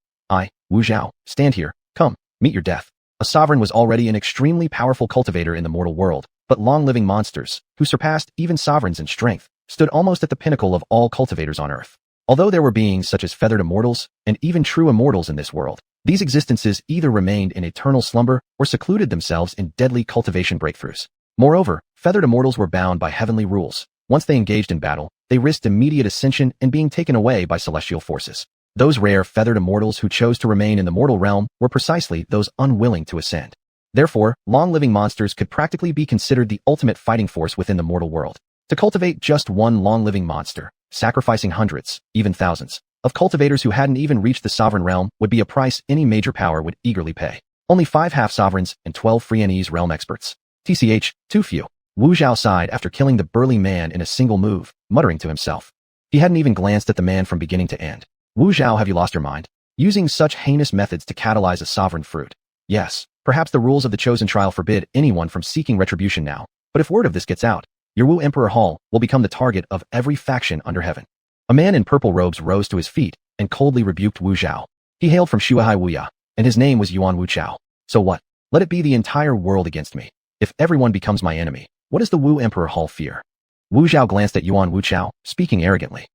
Wu Zhao, stand here, come, meet your death. A sovereign was already an extremely powerful cultivator in the mortal world, but long-living monsters, who surpassed even sovereigns in strength, stood almost at the pinnacle of all cultivators on earth. Although there were beings such as feathered immortals, and even true immortals in this world, these existences either remained in eternal slumber or secluded themselves in deadly cultivation breakthroughs. Moreover, feathered immortals were bound by heavenly rules. Once they engaged in battle, they risked immediate ascension and being taken away by celestial forces. Those rare feathered immortals who chose to remain in the mortal realm were precisely those unwilling to ascend. Therefore, long-living monsters could practically be considered the ultimate fighting force within the mortal world. To cultivate just one long-living monster, sacrificing hundreds, even thousands, of cultivators who hadn't even reached the sovereign realm would be a price any major power would eagerly pay. Only 5 half-sovereigns and 12 Frianese realm experts. TCH, too few. Wu Zhao sighed after killing the burly man in a single move, muttering to himself. He hadn't even glanced at the man from beginning to end. Wu Zhao, have you lost your mind? Using such heinous methods to catalyze a sovereign fruit. Yes, perhaps the rules of the chosen trial forbid anyone from seeking retribution now, but if word of this gets out, your Wu Emperor Hall will become the target of every faction under heaven. A man in purple robes rose to his feet and coldly rebuked Wu Zhao. He hailed from Shuihai Wuya, and his name was Yuan Wu Chao. So what? Let it be the entire world against me. If everyone becomes my enemy, what does the Wu Emperor Hall fear? Wu Zhao glanced at Yuan Wu Chao, speaking arrogantly.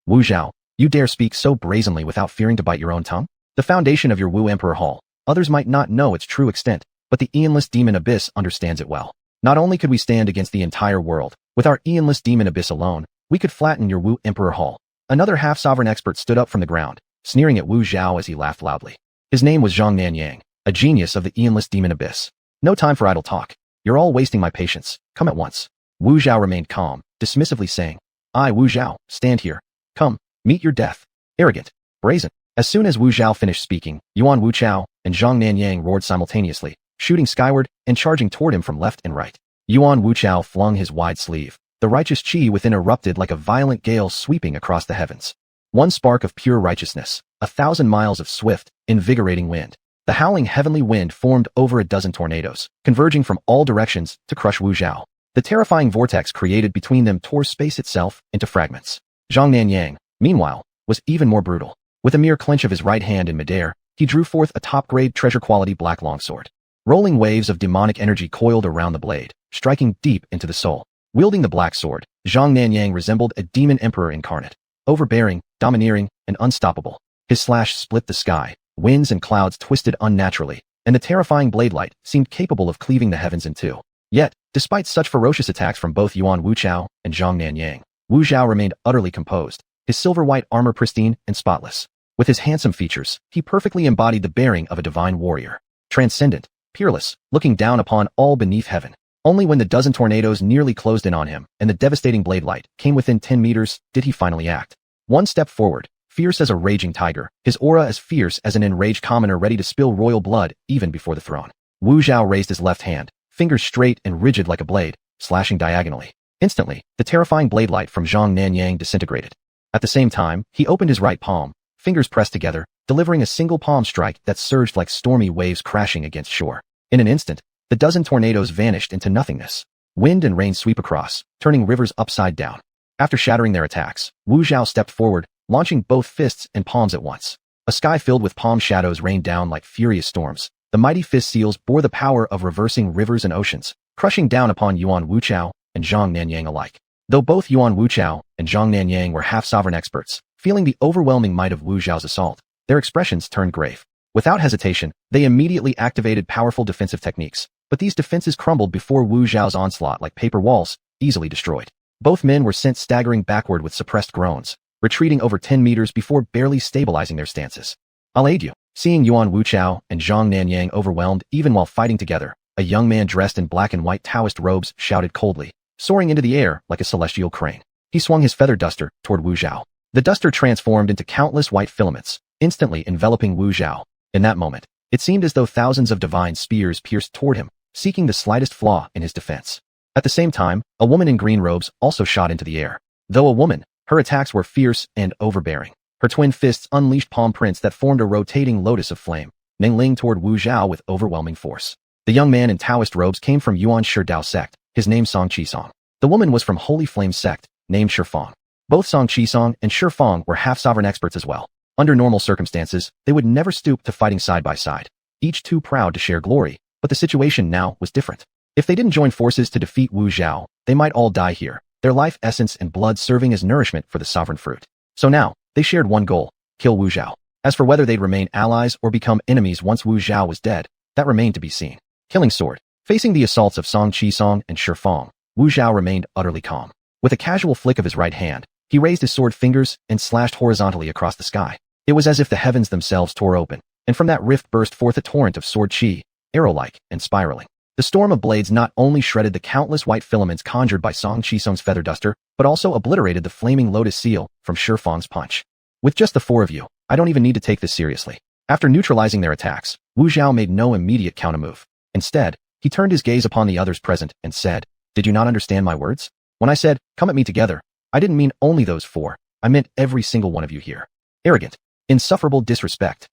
Wu Zhao, you dare speak so brazenly without fearing to bite your own tongue? The foundation of your Wu Emperor Hall, others might not know its true extent, but the Aeonless Demon Abyss understands it well. Not only could we stand against the entire world, with our Aeonless Demon Abyss alone, we could flatten your Wu Emperor Hall. Another half-sovereign expert stood up from the ground, sneering at Wu Zhao as he laughed loudly. His name was Xuanhuan, a genius of the Aeonless Demon Abyss. No time for idle talk. You're all wasting my patience. Come at once. Wu Zhao remained calm, dismissively saying, I, Wu Zhao, stand here. Come, meet your death. Arrogant. Brazen. As soon as Wu Zhao finished speaking, Yuan Wu Chao and Zhang Nanyang roared simultaneously, shooting skyward and charging toward him from left and right. Yuan Wu Chao flung his wide sleeve. The righteous chi within erupted like a violent gale sweeping across the heavens. One spark of pure righteousness, 1,000 miles of swift, invigorating wind. The howling heavenly wind formed over a dozen tornadoes, converging from all directions to crush Wu Zhao. The terrifying vortex created between them tore space itself into fragments. Zhang Nanyang, meanwhile, was even more brutal. With a mere clench of his right hand in midair, he drew forth a top-grade treasure-quality black longsword. Rolling waves of demonic energy coiled around the blade, striking deep into the soul. Wielding the black sword, Zhang Nanyang resembled a demon emperor incarnate, overbearing, domineering, and unstoppable. His slash split the sky, winds and clouds twisted unnaturally, and the terrifying blade light seemed capable of cleaving the heavens in two. Yet, despite such ferocious attacks from both Yuan Wu Chao and Zhang Nanyang, Wu Zhao remained utterly composed, his silver-white armor pristine and spotless. With his handsome features, he perfectly embodied the bearing of a divine warrior. Transcendent, peerless, looking down upon all beneath heaven. Only when the dozen tornadoes nearly closed in on him and the devastating blade light came within 10 meters did he finally act. One step forward, fierce as a raging tiger, his aura as fierce as an enraged commoner ready to spill royal blood even before the throne. Wu Zhao raised his left hand, fingers straight and rigid like a blade, slashing diagonally. Instantly, the terrifying blade light from Xianxia disintegrated. At the same time, he opened his right palm, fingers pressed together, delivering a single palm strike that surged like stormy waves crashing against shore. In an instant, the dozen tornadoes vanished into nothingness. Wind and rain sweep across, turning rivers upside down. After shattering their attacks, Wu Zhao stepped forward, launching both fists and palms at once. A sky filled with palm shadows rained down like furious storms. The mighty fist seals bore the power of reversing rivers and oceans, crushing down upon Yuan Wuchao and Zhang Nanyang alike. Though both Yuan Wuchao and Zhang Nanyang were half-sovereign experts, feeling the overwhelming might of Wu Zhao's assault, their expressions turned grave. Without hesitation, they immediately activated powerful defensive techniques, but these defenses crumbled before Wu Zhao's onslaught like paper walls, easily destroyed. Both men were sent staggering backward with suppressed groans, retreating over 10 meters before barely stabilizing their stances. "I'll aid you." Seeing Yuan Wuchao and Zhang Nanyang overwhelmed even while fighting together, a young man dressed in black and white Taoist robes shouted coldly, soaring into the air like a celestial crane. He swung his feather duster toward Wu Zhao. The duster transformed into countless white filaments, instantly enveloping Wu Zhao. In that moment, it seemed as though thousands of divine spears pierced toward him, seeking the slightest flaw in his defense. At the same time, a woman in green robes also shot into the air. Though a woman, her attacks were fierce and overbearing. Her twin fists unleashed palm prints that formed a rotating lotus of flame, ningling toward Wu Zhao with overwhelming force. The young man in Taoist robes came from Yuan Shidao sect, his name Song Qisong. The woman was from Holy Flame sect, named Shifang. Both Song Qisong and Shifang were half-sovereign experts as well. Under normal circumstances, they would never stoop to fighting side by side, each too proud to share glory, but the situation now was different. If they didn't join forces to defeat Wu Zhao, they might all die here, their life essence and blood serving as nourishment for the sovereign fruit. So now, they shared one goal: kill Wu Zhao. As for whether they'd remain allies or become enemies once Wu Zhao was dead, that remained to be seen. Killing sword. Facing the assaults of Song Qisong and Shifang, Wu Zhao remained utterly calm. With a casual flick of his right hand, he raised his sword fingers and slashed horizontally across the sky. It was as if the heavens themselves tore open, and from that rift burst forth a torrent of sword chi, arrow-like and spiraling. The storm of blades not only shredded the countless white filaments conjured by Song Qisong's feather duster, but also obliterated the flaming lotus seal from Shifang's punch. With just the four of you, I don't even need to take this seriously. After neutralizing their attacks, Wu Zhao made no immediate countermove. Instead, he turned his gaze upon the others present and said, "Did you not understand my words? When I said, 'Come at me together,' I didn't mean only those four. I meant every single one of you here. Arrogant, insufferable disrespect.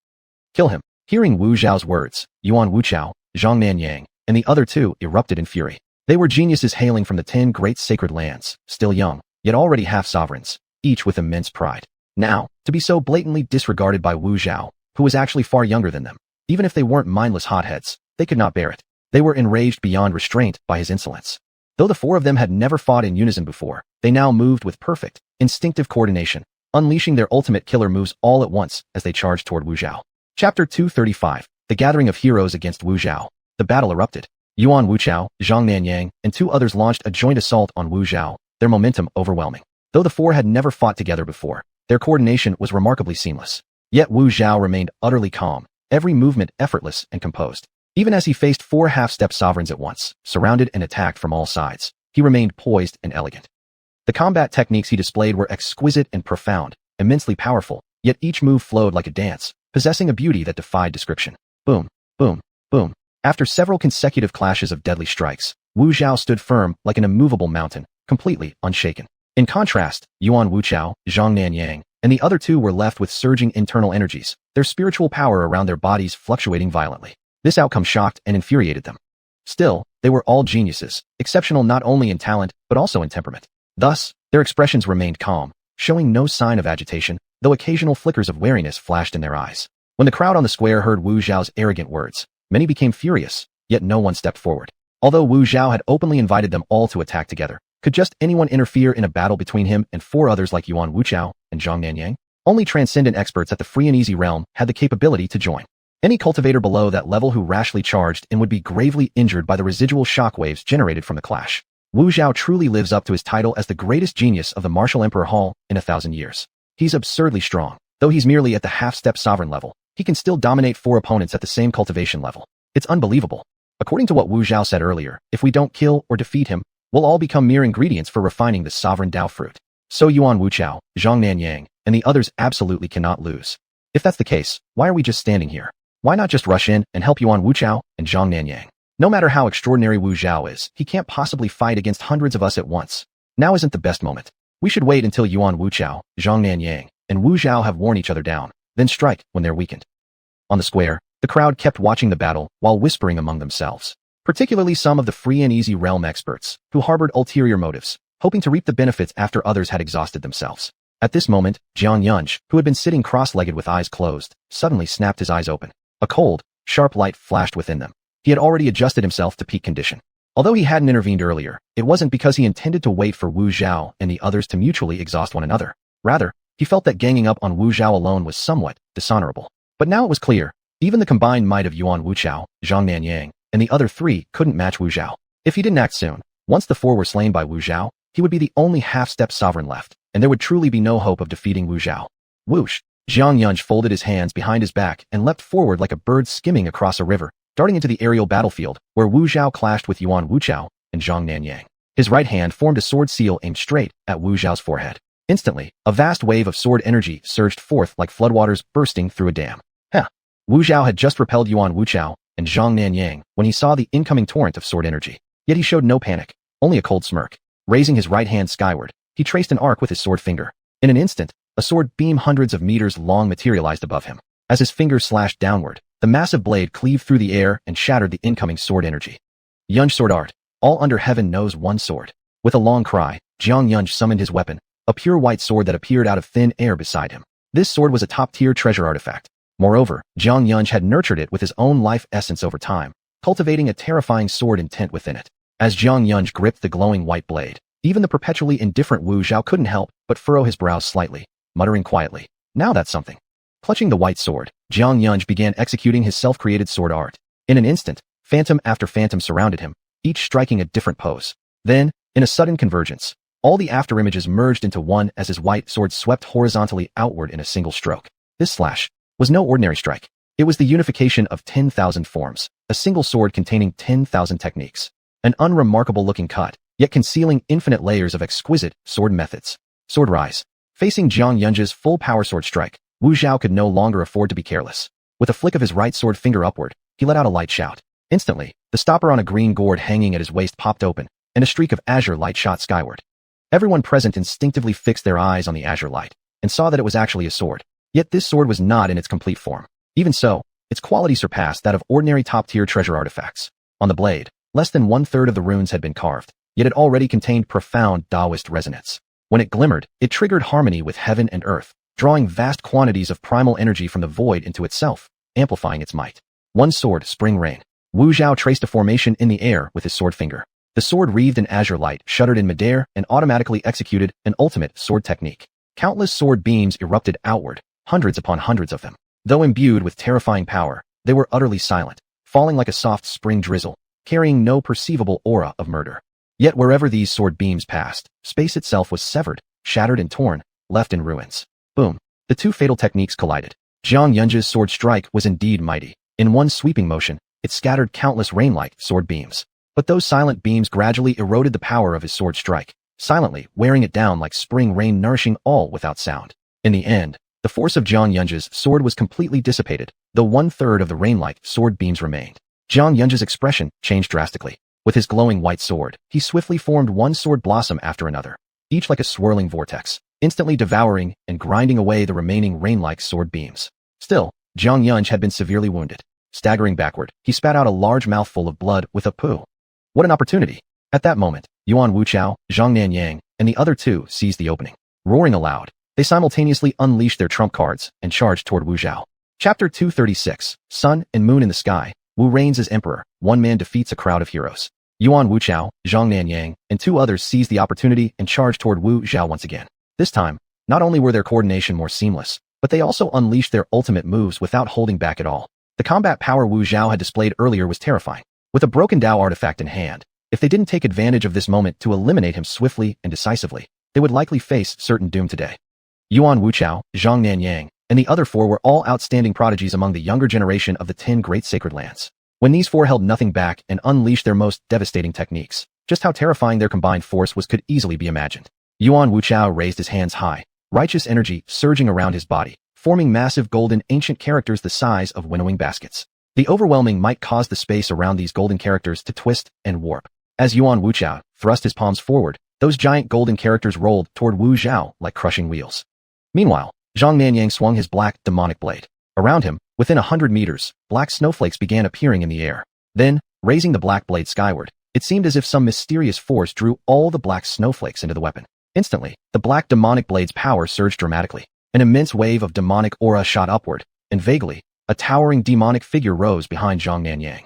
Kill him." Hearing Wu Zhao's words, Yuan Wuchao, Zhang Nanyang, and the other two erupted in fury. They were geniuses hailing from the 10 great sacred lands, still young, yet already half-sovereigns, each with immense pride. Now, to be so blatantly disregarded by Wu Zhao, who was actually far younger than them, even if they weren't mindless hotheads, they could not bear it. They were enraged beyond restraint by his insolence. Though the four of them had never fought in unison before, they now moved with perfect, instinctive coordination, unleashing their ultimate killer moves all at once as they charged toward Wu Zhao. Chapter 235, The Gathering of Heroes Against Wu Zhao. The battle erupted. Yuan Wuchao, Zhang Nanyang, and two others launched a joint assault on Wu Zhao, their momentum overwhelming. Though the four had never fought together before, their coordination was remarkably seamless. Yet Wu Zhao remained utterly calm, every movement effortless and composed. Even as he faced four half-step sovereigns at once, surrounded and attacked from all sides, he remained poised and elegant. The combat techniques he displayed were exquisite and profound, immensely powerful, yet each move flowed like a dance, possessing a beauty that defied description. Boom, boom, boom. After several consecutive clashes of deadly strikes, Wu Zhao stood firm like an immovable mountain, completely unshaken. In contrast, Yuan Wuchao, Zhang Nanyang, and the other two were left with surging internal energies, their spiritual power around their bodies fluctuating violently. This outcome shocked and infuriated them. Still, they were all geniuses, exceptional not only in talent, but also in temperament. Thus, their expressions remained calm, showing no sign of agitation, though occasional flickers of wariness flashed in their eyes. When the crowd on the square heard Wu Zhao's arrogant words, many became furious, yet no one stepped forward. Although Wu Zhao had openly invited them all to attack together, could just anyone interfere in a battle between him and four others like Yuan Wuchao and Zhang Nanyang? Only transcendent experts at the free and easy realm had the capability to join. Any cultivator below that level who rashly charged in would be gravely injured by the residual shockwaves generated from the clash. Wu Zhao truly lives up to his title as the greatest genius of the martial emperor hall in 1,000 years. He's absurdly strong. Though he's merely at the half-step sovereign level, he can still dominate four opponents at the same cultivation level. It's unbelievable. According to what Wu Zhao said earlier, if we don't kill or defeat him, we'll all become mere ingredients for refining the sovereign Dao fruit. So Yuan Wuchao, Xiangnan Yang, and the others absolutely cannot lose. If that's the case, why are we just standing here? Why not just rush in and help Yuan Wuchao and Xiangnan Yang? No matter how extraordinary Wu Zhao is, he can't possibly fight against hundreds of us at once. Now isn't the best moment. We should wait until Yuan Wuchao, Xiangnan Yang, and Wu Zhao have worn each other down, then strike when they're weakened. On the square, the crowd kept watching the battle while whispering among themselves, particularly some of the free and easy realm experts, who harbored ulterior motives, hoping to reap the benefits after others had exhausted themselves. At this moment, Jiang Yunj, who had been sitting cross-legged with eyes closed, suddenly snapped his eyes open. A cold, sharp light flashed within them. He had already adjusted himself to peak condition. Although he hadn't intervened earlier, it wasn't because he intended to wait for Wu Zhao and the others to mutually exhaust one another. Rather, he felt that ganging up on Wu Zhao alone was somewhat dishonorable. But now it was clear, even the combined might of Yuan Wuchao, Xiangnan Yang, and the other three couldn't match Wu Zhao. If he didn't act soon, once the four were slain by Wu Zhao, he would be the only half-step sovereign left, and there would truly be no hope of defeating Wu Zhao. Whoosh! Jiang Yunj folded his hands behind his back and leapt forward like a bird skimming across a river, darting into the aerial battlefield, where Wu Zhao clashed with Yuan Wuchao and Xiangnan Yang. His right hand formed a sword seal aimed straight at Wu Zhao's forehead. Instantly, a vast wave of sword energy surged forth like floodwaters bursting through a dam. Wu Zhao had just repelled Yuan Wuchao and Xiangnan Yang when he saw the incoming torrent of sword energy. Yet he showed no panic, only a cold smirk. Raising his right hand skyward, he traced an arc with his sword finger. In an instant, a sword beam hundreds of meters long materialized above him. As his finger slashed downward, the massive blade cleaved through the air and shattered the incoming sword energy. Yunj sword art. All under heaven knows one sword. With a long cry, Jiang Yunj summoned his weapon, a pure white sword that appeared out of thin air beside him. This sword was a top-tier treasure artifact. Moreover, Jiang Yunj had nurtured it with his own life essence over time, cultivating a terrifying sword intent within it. As Jiang Yunj gripped the glowing white blade, even the perpetually indifferent Wu Zhao couldn't help but furrow his brows slightly, muttering quietly, "Now that's something." Clutching the white sword, Jiang Yunj began executing his self-created sword art. In an instant, phantom after phantom surrounded him, each striking a different pose. Then, in a sudden convergence, all the afterimages merged into one as his white sword swept horizontally outward in a single stroke. This slash was no ordinary strike. It was the unification of 10,000 forms, a single sword containing 10,000 techniques. An unremarkable-looking cut, yet concealing infinite layers of exquisite sword methods. Sword rise. Facing Jiang Yunj's full-power sword strike, Wu Zhao could no longer afford to be careless. With a flick of his right sword finger upward, he let out a light shout. Instantly, the stopper on a green gourd hanging at his waist popped open, and a streak of azure light shot skyward. Everyone present instinctively fixed their eyes on the azure light, and saw that it was actually a sword. Yet this sword was not in its complete form. Even so, its quality surpassed that of ordinary top-tier treasure artifacts. On the blade, less than one-third of the runes had been carved, yet it already contained profound Taoist resonance. When it glimmered, it triggered harmony with heaven and earth, drawing vast quantities of primal energy from the void into itself, amplifying its might. One sword, spring rain. Wu Zhao traced a formation in the air with his sword finger. The sword wreathed in azure light, shuddered in midair, and automatically executed an ultimate sword technique. Countless sword beams erupted outward, hundreds upon hundreds of them. Though imbued with terrifying power, they were utterly silent, falling like a soft spring drizzle, carrying no perceivable aura of murder. Yet wherever these sword beams passed, space itself was severed, shattered and torn, left in ruins. Boom. The two fatal techniques collided. Jiang Yunj's sword strike was indeed mighty. In one sweeping motion, it scattered countless rain-like sword beams. But those silent beams gradually eroded the power of his sword strike, silently wearing it down like spring rain nourishing all without sound. In the end, the force of Jiang Yunj's sword was completely dissipated, though one-third of the rain-like sword beams remained. Jiang Yunj's expression changed drastically. With his glowing white sword, he swiftly formed one sword blossom after another, each like a swirling vortex, instantly devouring and grinding away the remaining rain-like sword beams. Still, Jiang Yunj had been severely wounded. Staggering backward, he spat out a large mouthful of blood with a poo. What an opportunity! At that moment, Yuan Wuchao, Xiangnan Yang, and the other two seized the opening. Roaring aloud, they simultaneously unleashed their trump cards and charged toward Wu Zhao. Chapter 236, Sun and Moon in the Sky. Wu reigns as emperor, one man defeats a crowd of heroes. Yuan Wuchao, Xiangnan Yang, and two others seized the opportunity and charged toward Wu Zhao once again. This time, not only were their coordination more seamless, but they also unleashed their ultimate moves without holding back at all. The combat power Wu Zhao had displayed earlier was terrifying. With a broken Dao artifact in hand, if they didn't take advantage of this moment to eliminate him swiftly and decisively, they would likely face certain doom today. Yuan Wuchao, Xiangnan Yang, and the other four were all outstanding prodigies among the younger generation of the 10 great sacred lands. When these four held nothing back and unleashed their most devastating techniques, just how terrifying their combined force was could easily be imagined. Yuan Wuchao raised his hands high, righteous energy surging around his body, forming massive golden ancient characters the size of winnowing baskets. The overwhelming might caused the space around these golden characters to twist and warp. As Yuan Wuchao thrust his palms forward, those giant golden characters rolled toward Wu Zhao like crushing wheels. Meanwhile, Zhang Nanyang swung his black demonic blade. Around him, within 100 meters, black snowflakes began appearing in the air. Then, raising the black blade skyward, it seemed as if some mysterious force drew all the black snowflakes into the weapon. Instantly, the black demonic blade's power surged dramatically. An immense wave of demonic aura shot upward, and vaguely, a towering demonic figure rose behind Zhang Nanyang.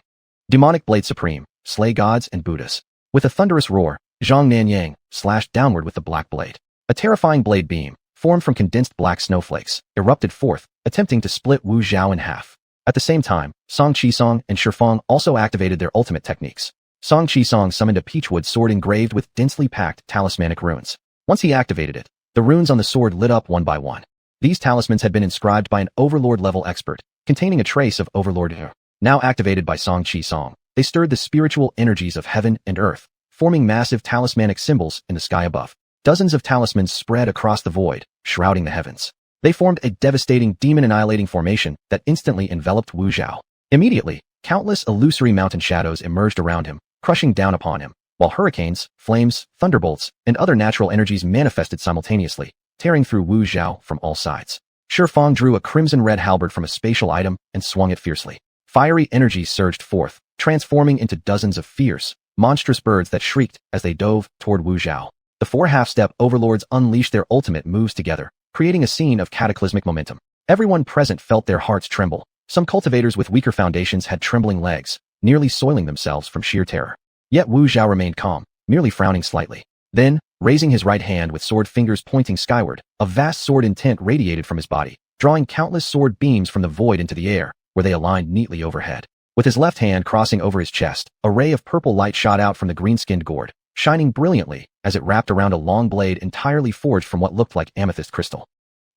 Demonic blade supreme, slay gods and Buddhas. With a thunderous roar, Zhang Nanyang slashed downward with the black blade. A terrifying blade beam, formed from condensed black snowflakes, erupted forth, attempting to split Wu Zhao in half. At the same time, Song Qisong and Shifeng also activated their ultimate techniques. Song Qisong summoned a peachwood sword engraved with densely packed talismanic runes. Once he activated it, the runes on the sword lit up one by one. These talismans had been inscribed by an Overlord-level expert, containing a trace of Overlord Hu. Now activated by Song Qisong, they stirred the spiritual energies of heaven and earth, forming massive talismanic symbols in the sky above. Dozens of talismans spread across the void, shrouding the heavens. They formed a devastating demon-annihilating formation that instantly enveloped Wu Zhao. Immediately, countless illusory mountain shadows emerged around him, crushing down upon him, while hurricanes, flames, thunderbolts, and other natural energies manifested simultaneously, tearing through Wu Zhao from all sides. Shifeng drew a crimson-red halberd from a spatial item and swung it fiercely. Fiery energy surged forth, transforming into dozens of fierce, monstrous birds that shrieked as they dove toward Wu Zhao. The four half-step overlords unleashed their ultimate moves together, creating a scene of cataclysmic momentum. Everyone present felt their hearts tremble. Some cultivators with weaker foundations had trembling legs, nearly soiling themselves from sheer terror. Yet Wu Zhao remained calm, merely frowning slightly. Then, raising his right hand with sword fingers pointing skyward, a vast sword intent radiated from his body, drawing countless sword beams from the void into the air, where they aligned neatly overhead. With his left hand crossing over his chest, a ray of purple light shot out from the green-skinned gourd, shining brilliantly as it wrapped around a long blade entirely forged from what looked like amethyst crystal.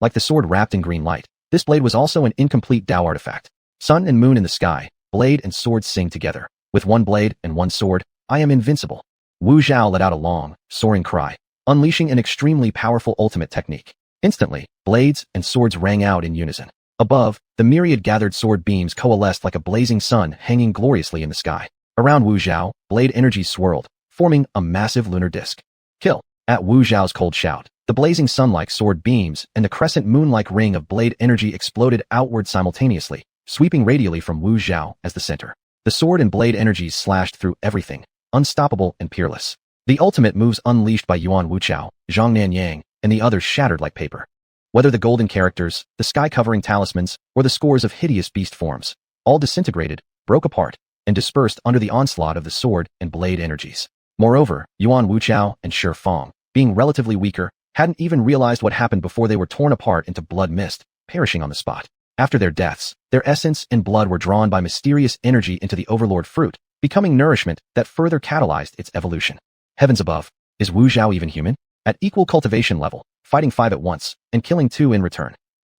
Like the sword wrapped in green light, this blade was also an incomplete Tao artifact. Sun and moon in the sky, blade and sword sing together. With one blade and one sword, I am invincible. Wu Zhao let out a long, soaring cry, unleashing an extremely powerful ultimate technique. Instantly, blades and swords rang out in unison. Above, the myriad gathered sword beams coalesced like a blazing sun hanging gloriously in the sky. Around Wu Zhao, blade energies swirled, forming a massive lunar disk. Kill! At Wu Zhao's cold shout, the blazing sun-like sword beams and the crescent moon-like ring of blade energy exploded outward simultaneously, sweeping radially from Wu Zhao as the center. The sword and blade energies slashed through everything, unstoppable and peerless. The ultimate moves unleashed by Yuan Wuchao, Zhang Nanyang, and the others shattered like paper. Whether the golden characters, the sky-covering talismans, or the scores of hideous beast forms, all disintegrated, broke apart, and dispersed under the onslaught of the sword and blade energies. Moreover, Yuan Wuchao and Shifeng, being relatively weaker, hadn't even realized what happened before they were torn apart into blood mist, perishing on the spot. After their deaths, their essence and blood were drawn by mysterious energy into the Overlord fruit, becoming nourishment that further catalyzed its evolution. Heavens above, is Wu Zhao even human? At equal cultivation level, fighting 5 at once, and killing 2 in return.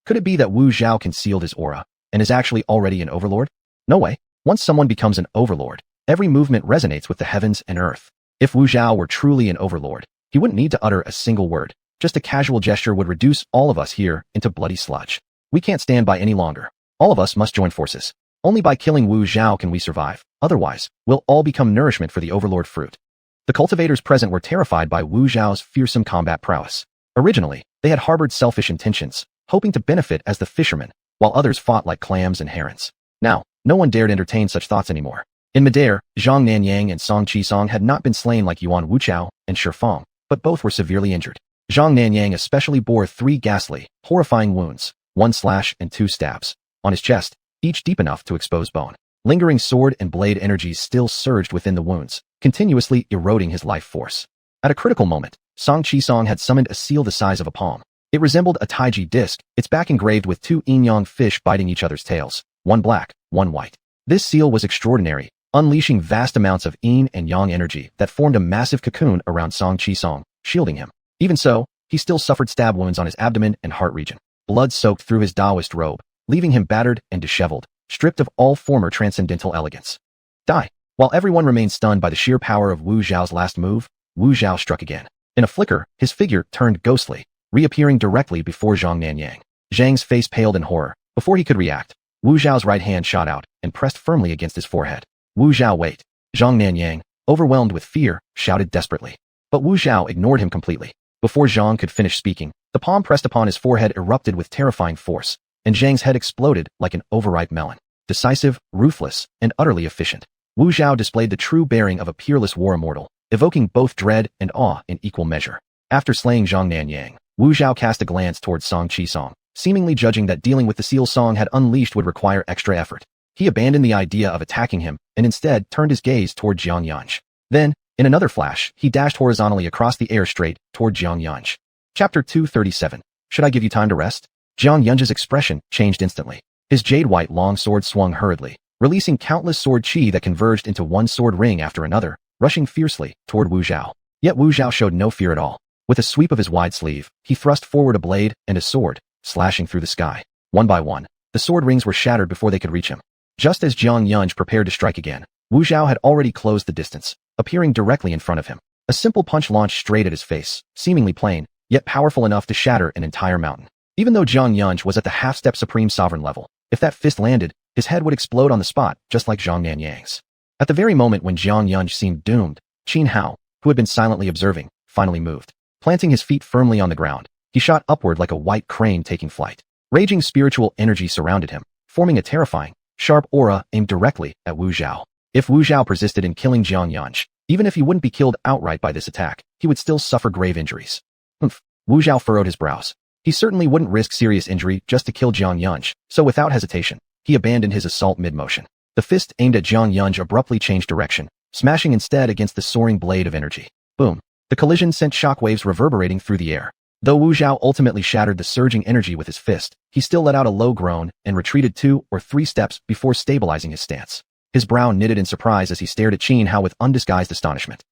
Could it be that Wu Zhao concealed his aura, and is actually already an Overlord? No way. Once someone becomes an Overlord, every movement resonates with the heavens and earth. If Wu Zhao were truly an Overlord, he wouldn't need to utter a single word. Just a casual gesture would reduce all of us here into bloody sludge. We can't stand by any longer. All of us must join forces. Only by killing Wu Zhao can we survive. Otherwise, we'll all become nourishment for the Overlord fruit. The cultivators present were terrified by Wu Zhao's fearsome combat prowess. Originally, they had harbored selfish intentions, hoping to benefit as the fishermen, while others fought like clams and herons. Now, no one dared entertain such thoughts anymore. In midair, Zhang Nanyang and Song Qisong had not been slain like Yuan Wuchao and Shifeng, but both were severely injured. Zhang Nanyang especially bore 3 ghastly, horrifying wounds, 1 slash and 2 stabs, on his chest, each deep enough to expose bone. Lingering sword and blade energies still surged within the wounds, continuously eroding his life force. At a critical moment, Song Qisong had summoned a seal the size of a palm. It resembled a taiji disc, its back engraved with 2 yin-yang fish biting each other's tails, 1 black, 1 white. This seal was extraordinary, unleashing vast amounts of yin and yang energy that formed a massive cocoon around Song Qisong, shielding him. Even so, he still suffered stab wounds on his abdomen and heart region. Blood soaked through his Taoist robe, leaving him battered and disheveled, stripped of all former transcendental elegance. Die. While everyone remained stunned by the sheer power of Wu Zhao's last move, Wu Zhao struck again. In a flicker, his figure turned ghostly, reappearing directly before Zhang Nanyang. Zhang's face paled in horror. Before he could react, Wu Zhao's right hand shot out and pressed firmly against his forehead. Wu Zhao, wait. Zhang Nanyang, overwhelmed with fear, shouted desperately. But Wu Zhao ignored him completely. Before Zhang could finish speaking, the palm pressed upon his forehead erupted with terrifying force, and Zhang's head exploded like an overripe melon. Decisive, ruthless, and utterly efficient. Wu Zhao displayed the true bearing of a peerless war immortal, evoking both dread and awe in equal measure. After slaying Zhang Nanyang, Wu Zhao cast a glance towards Song Qisong, seemingly judging that dealing with the seal Song had unleashed would require extra effort. He abandoned the idea of attacking him and instead turned his gaze toward Xianxia. Then, in another flash, he dashed horizontally across the air straight toward Xianxia. Chapter 237. Should I give you time to rest? Xianxia's expression changed instantly. His jade-white long sword swung hurriedly, releasing countless sword chi that converged into one sword ring after another, rushing fiercely toward Wu Zhao. Yet Wu Zhao showed no fear at all. With a sweep of his wide sleeve, he thrust forward a blade and a sword, slashing through the sky. One by one, the sword rings were shattered before they could reach him. Just as Xianxia prepared to strike again, Wu Zhao had already closed the distance, appearing directly in front of him. A simple punch launched straight at his face, seemingly plain, yet powerful enough to shatter an entire mountain. Even though Xianxia was at the half-step supreme sovereign level, if that fist landed, his head would explode on the spot, just like Zhang Nanyang's. At the very moment when Xianxia seemed doomed, Qin Hao, who had been silently observing, finally moved. Planting his feet firmly on the ground, he shot upward like a white crane taking flight. Raging spiritual energy surrounded him, forming a terrifying, sharp aura aimed directly at Wu Zhao. If Wu Zhao persisted in killing Xianxia, even if he wouldn't be killed outright by this attack, he would still suffer grave injuries. Wu Zhao furrowed his brows. He certainly wouldn't risk serious injury just to kill Xianxia, so without hesitation, he abandoned his assault mid-motion. The fist aimed at Xianxia abruptly changed direction, smashing instead against the soaring blade of energy. Boom. The collision sent shockwaves reverberating through the air. Though Wu Zhao ultimately shattered the surging energy with his fist, he still let out a low groan and retreated 2 or 3 steps before stabilizing his stance. His brow knitted in surprise as he stared at Qin Hao with undisguised astonishment.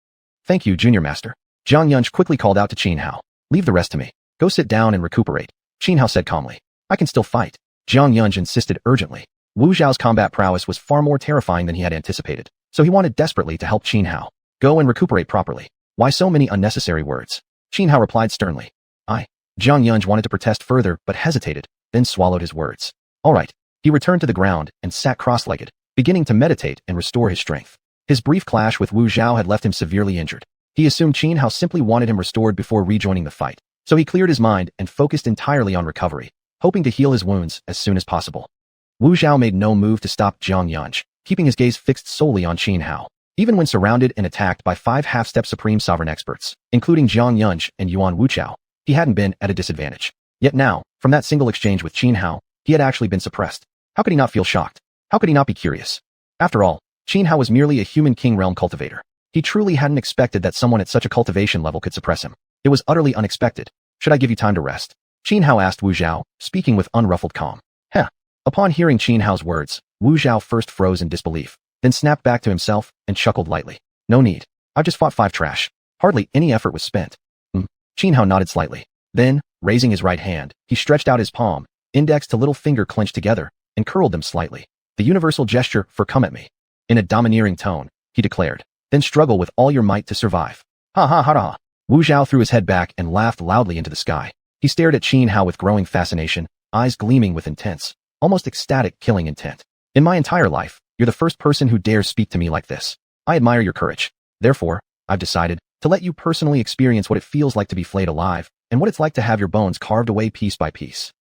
Thank you, Junior Master. Xianxia quickly called out to Qin Hao. Leave the rest to me. Go sit down and recuperate. Qin Hao said calmly. I can still fight. Xianxia insisted urgently. Wu Zhao's combat prowess was far more terrifying than he had anticipated, so he wanted desperately to help Qin Hao. Go and recuperate properly. Why so many unnecessary words? Qin Hao replied sternly. Xianxia wanted to protest further but hesitated, then swallowed his words. All right. He returned to the ground and sat cross-legged, beginning to meditate and restore his strength. His brief clash with Wu Zhao had left him severely injured. He assumed Qin Hao simply wanted him restored before rejoining the fight, so he cleared his mind and focused entirely on recovery, hoping to heal his wounds as soon as possible. Wu Zhao made no move to stop Xianxia, keeping his gaze fixed solely on Qin Hao. Even when surrounded and attacked by 5 half-step supreme sovereign experts, including Xianxia and Yuan Wuchao, he hadn't been at a disadvantage. Yet now, from that single exchange with Qin Hao, he had actually been suppressed. How could he not feel shocked? How could he not be curious? After all, Qin Hao was merely a human king realm cultivator. He truly hadn't expected that someone at such a cultivation level could suppress him. It was utterly unexpected. Should I give you time to rest? Qin Hao asked Wu Zhao, speaking with unruffled calm. Heh. Upon hearing Qin Hao's words, Wu Zhao first froze in disbelief, then snapped back to himself and chuckled lightly. No need. I've just fought 5 trash. Hardly any effort was spent. Qin Hao nodded slightly. Then, raising his right hand, he stretched out his palm, index to little finger clenched together, and curled them slightly. The universal gesture for come at me. In a domineering tone, he declared. Then struggle with all your might to survive. Ha ha ha ha. Wu Zhao threw his head back and laughed loudly into the sky. He stared at Qin Hao with growing fascination, eyes gleaming with intense, almost ecstatic killing intent. In my entire life, you're the first person who dares speak to me like this. I admire your courage. Therefore, I've decided to let you personally experience what it feels like to be flayed alive, and what it's like to have your bones carved away piece by piece.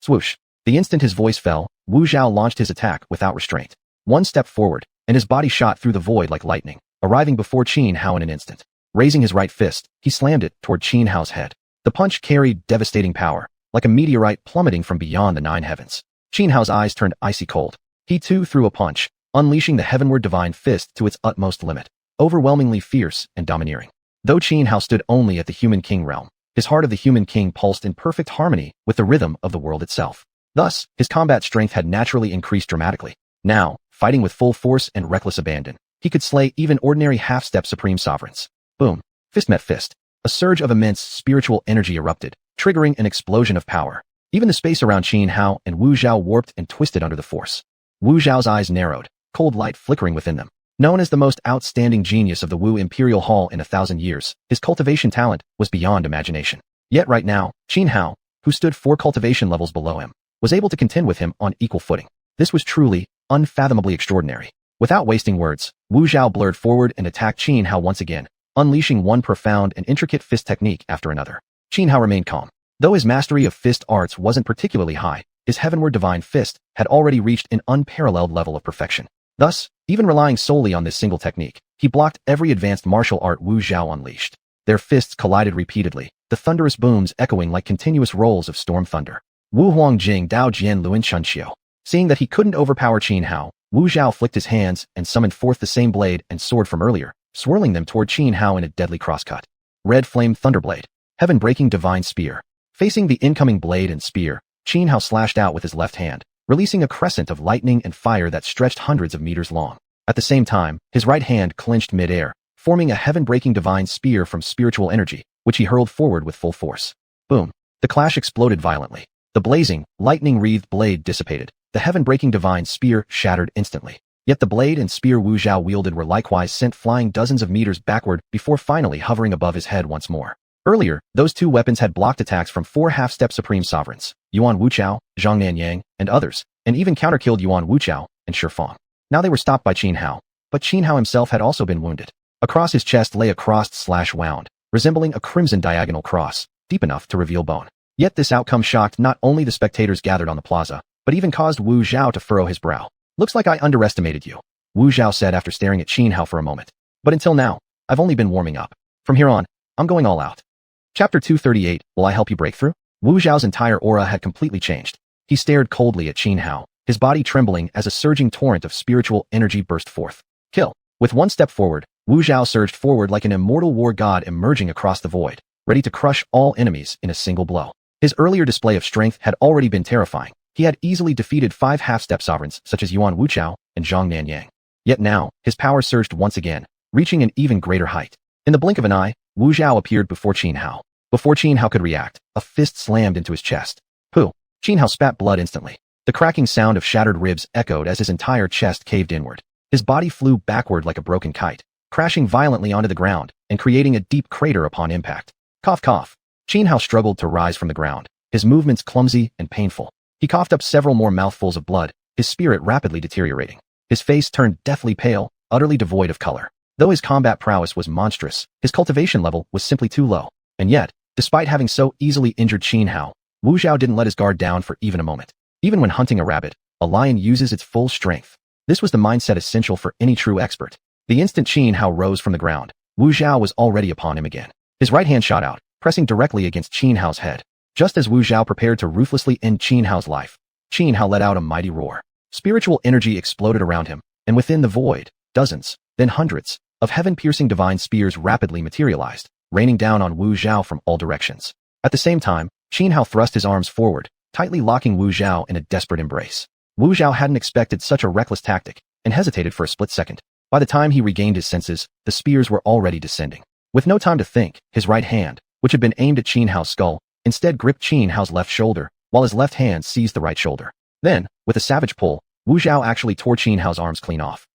Swoosh. The instant his voice fell, Wu Zhao launched his attack without restraint. 1 step forward, and his body shot through the void like lightning, arriving before Qin Hao in an instant. Raising his right fist, he slammed it toward Qin Hao's head. The punch carried devastating power, like a meteorite plummeting from beyond the 9 heavens. Qin Hao's eyes turned icy cold. He too threw a punch, unleashing the heavenward divine fist to its utmost limit, overwhelmingly fierce and domineering. Though Qin Hao stood only at the human king realm, his heart of the human king pulsed in perfect harmony with the rhythm of the world itself. Thus, his combat strength had naturally increased dramatically. Now, fighting with full force and reckless abandon, he could slay even ordinary half-step supreme sovereigns. Boom. Fist met fist. A surge of immense spiritual energy erupted, triggering an explosion of power. Even the space around Qin Hao and Wu Zhao warped and twisted under the force. Wu Zhao's eyes narrowed, cold light flickering within them. Known as the most outstanding genius of the Wu Imperial Hall in 1,000 years, his cultivation talent was beyond imagination. Yet right now, Qin Hao, who stood 4 cultivation levels below him, was able to contend with him on equal footing. This was truly, unfathomably extraordinary. Without wasting words, Wu Zhao blurred forward and attacked Qin Hao once again, unleashing one profound and intricate fist technique after another. Qin Hao remained calm. Though his mastery of fist arts wasn't particularly high, his heavenward divine fist had already reached an unparalleled level of perfection. Thus, even relying solely on this single technique, he blocked every advanced martial art Wu Zhao unleashed. Their fists collided repeatedly, the thunderous booms echoing like continuous rolls of storm thunder. Wu Huangjing Dao Jian Luan Chunxiu. Seeing that he couldn't overpower Qin Hao, Wu Zhao flicked his hands and summoned forth the same blade and sword from earlier, swirling them toward Qin Hao in a deadly crosscut. Red Flame Thunderblade. Heaven-breaking divine spear. Facing the incoming blade and spear, Qin Hao slashed out with his left hand, releasing a crescent of lightning and fire that stretched hundreds of meters long. At the same time, his right hand clenched mid-air, forming a heaven-breaking divine spear from spiritual energy, which he hurled forward with full force. Boom. The clash exploded violently. The blazing, lightning-wreathed blade dissipated. The heaven-breaking divine spear shattered instantly. Yet the blade and spear Wu Zhao wielded were likewise sent flying dozens of meters backward before finally hovering above his head once more. Earlier, those 2 weapons had blocked attacks from 4 half-step supreme sovereigns, Yuan Wuchao, Zhang Nanyang, and others, and even counter-killed Yuan Wuchao and Shifang. Now they were stopped by Qin Hao, but Qin Hao himself had also been wounded. Across his chest lay a crossed/wound, resembling a crimson diagonal cross, deep enough to reveal bone. Yet this outcome shocked not only the spectators gathered on the plaza, but even caused Wu Zhao to furrow his brow. Looks like I underestimated you, Wu Zhao said after staring at Qin Hao for a moment. But until now, I've only been warming up. From here on, I'm going all out. Chapter 238, Will I Help You Break Through? Wu Zhao's entire aura had completely changed. He stared coldly at Qin Hao, his body trembling as a surging torrent of spiritual energy burst forth. Kill. With one step forward, Wu Zhao surged forward like an immortal war god emerging across the void, ready to crush all enemies in a single blow. His earlier display of strength had already been terrifying. He had easily defeated 5 half-step sovereigns such as Yuan Wuchao and Zhang Nanyang. Yet now, his power surged once again, reaching an even greater height. In the blink of an eye, Wu Zhao appeared before Qin Hao. Before Qin Hao could react, a fist slammed into his chest. Pooh! Qin Hao spat blood instantly. The cracking sound of shattered ribs echoed as his entire chest caved inward. His body flew backward like a broken kite, crashing violently onto the ground and creating a deep crater upon impact. Cough cough. Qin Hao struggled to rise from the ground, his movements clumsy and painful. He coughed up several more mouthfuls of blood, his spirit rapidly deteriorating. His face turned deathly pale, utterly devoid of color. Though his combat prowess was monstrous, his cultivation level was simply too low. And yet, despite having so easily injured Qin Hao, Wu Zhao didn't let his guard down for even a moment. Even when hunting a rabbit, a lion uses its full strength. This was the mindset essential for any true expert. The instant Qin Hao rose from the ground, Wu Zhao was already upon him again. His right hand shot out, pressing directly against Qin Hao's head. Just as Wu Zhao prepared to ruthlessly end Qin Hao's life, Qin Hao let out a mighty roar. Spiritual energy exploded around him, and within the void, dozens, then hundreds, of heaven-piercing divine spears rapidly materialized, raining down on Wu Zhao from all directions. At the same time, Qin Hao thrust his arms forward, tightly locking Wu Zhao in a desperate embrace. Wu Zhao hadn't expected such a reckless tactic, and hesitated for a split second. By the time he regained his senses, the spears were already descending. With no time to think, his right hand, which had been aimed at Qin Hao's skull, instead gripped Qin Hao's left shoulder, while his left hand seized the right shoulder. Then, with a savage pull, Wu Zhao actually tore Qin Hao's arms clean off.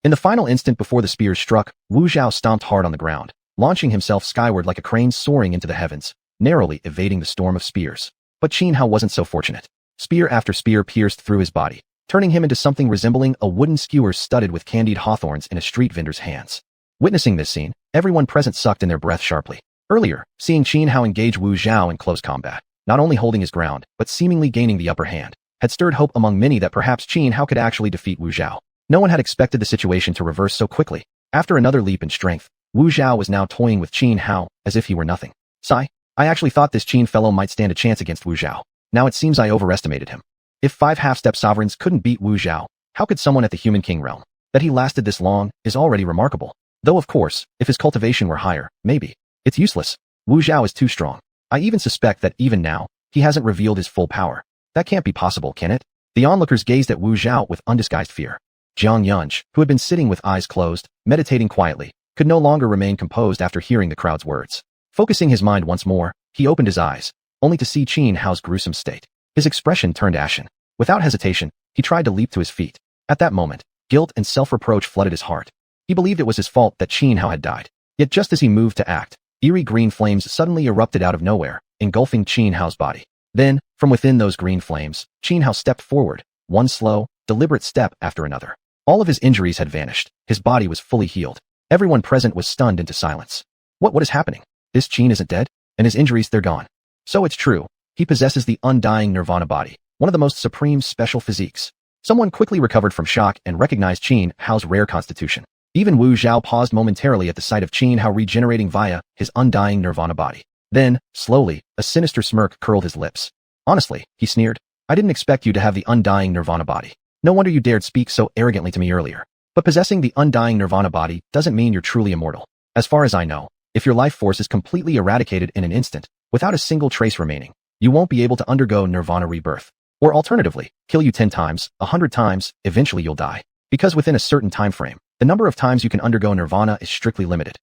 In the final instant before the spears struck, Wu Zhao stomped hard on the ground, launching himself skyward like a crane soaring into the heavens, narrowly evading the storm of spears. But Qin Hao wasn't so fortunate. Spear after spear pierced through his body, turning him into something resembling a wooden skewer studded with candied hawthorns in a street vendor's hands. Witnessing this scene, everyone present sucked in their breath sharply. Earlier, seeing Qin Hao engage Wu Zhao in close combat, not only holding his ground, but seemingly gaining the upper hand, had stirred hope among many that perhaps Qin Hao could actually defeat Wu Zhao. No one had expected the situation to reverse so quickly. After another leap in strength, Wu Zhao was now toying with Qin Hao as if he were nothing. Sigh. I actually thought this Qin fellow might stand a chance against Wu Zhao. Now it seems I overestimated him. If 5 half-step sovereigns couldn't beat Wu Zhao, how could someone at the Human King realm? That he lasted this long is already remarkable. Though of course, if his cultivation were higher, maybe. It's useless. Wu Zhao is too strong. I even suspect that even now, he hasn't revealed his full power. That can't be possible, can it? The onlookers gazed at Wu Zhao with undisguised fear. Jiang Yunj, who had been sitting with eyes closed, meditating quietly, could no longer remain composed after hearing the crowd's words. Focusing his mind once more, he opened his eyes, only to see Qin Hao's gruesome state. His expression turned ashen. Without hesitation, he tried to leap to his feet. At that moment, guilt and self-reproach flooded his heart. He believed it was his fault that Xianhao had died. Yet just as he moved to act, eerie green flames suddenly erupted out of nowhere, engulfing Xianhao's body. Then, from within those green flames, Xianhao stepped forward, one slow, deliberate step after another. All of his injuries had vanished. His body was fully healed. Everyone present was stunned into silence. What is happening? This Xian isn't dead? And his injuries, they're gone. So it's true. He possesses the undying nirvana body, one of the most supreme special physiques. Someone quickly recovered from shock and recognized Xianhao's rare constitution. Even Wu Zhao paused momentarily at the sight of Xianhao regenerating via his undying nirvana body. Then, slowly, a sinister smirk curled his lips. Honestly, he sneered, I didn't expect you to have the undying nirvana body. No wonder you dared speak so arrogantly to me earlier. But possessing the undying nirvana body doesn't mean you're truly immortal. As far as I know, if your life force is completely eradicated in an instant, without a single trace remaining, you won't be able to undergo nirvana rebirth. Or alternatively, kill you 10 times, 100 times, eventually you'll die. Because within a certain time frame, the number of times you can undergo nirvana is strictly limited.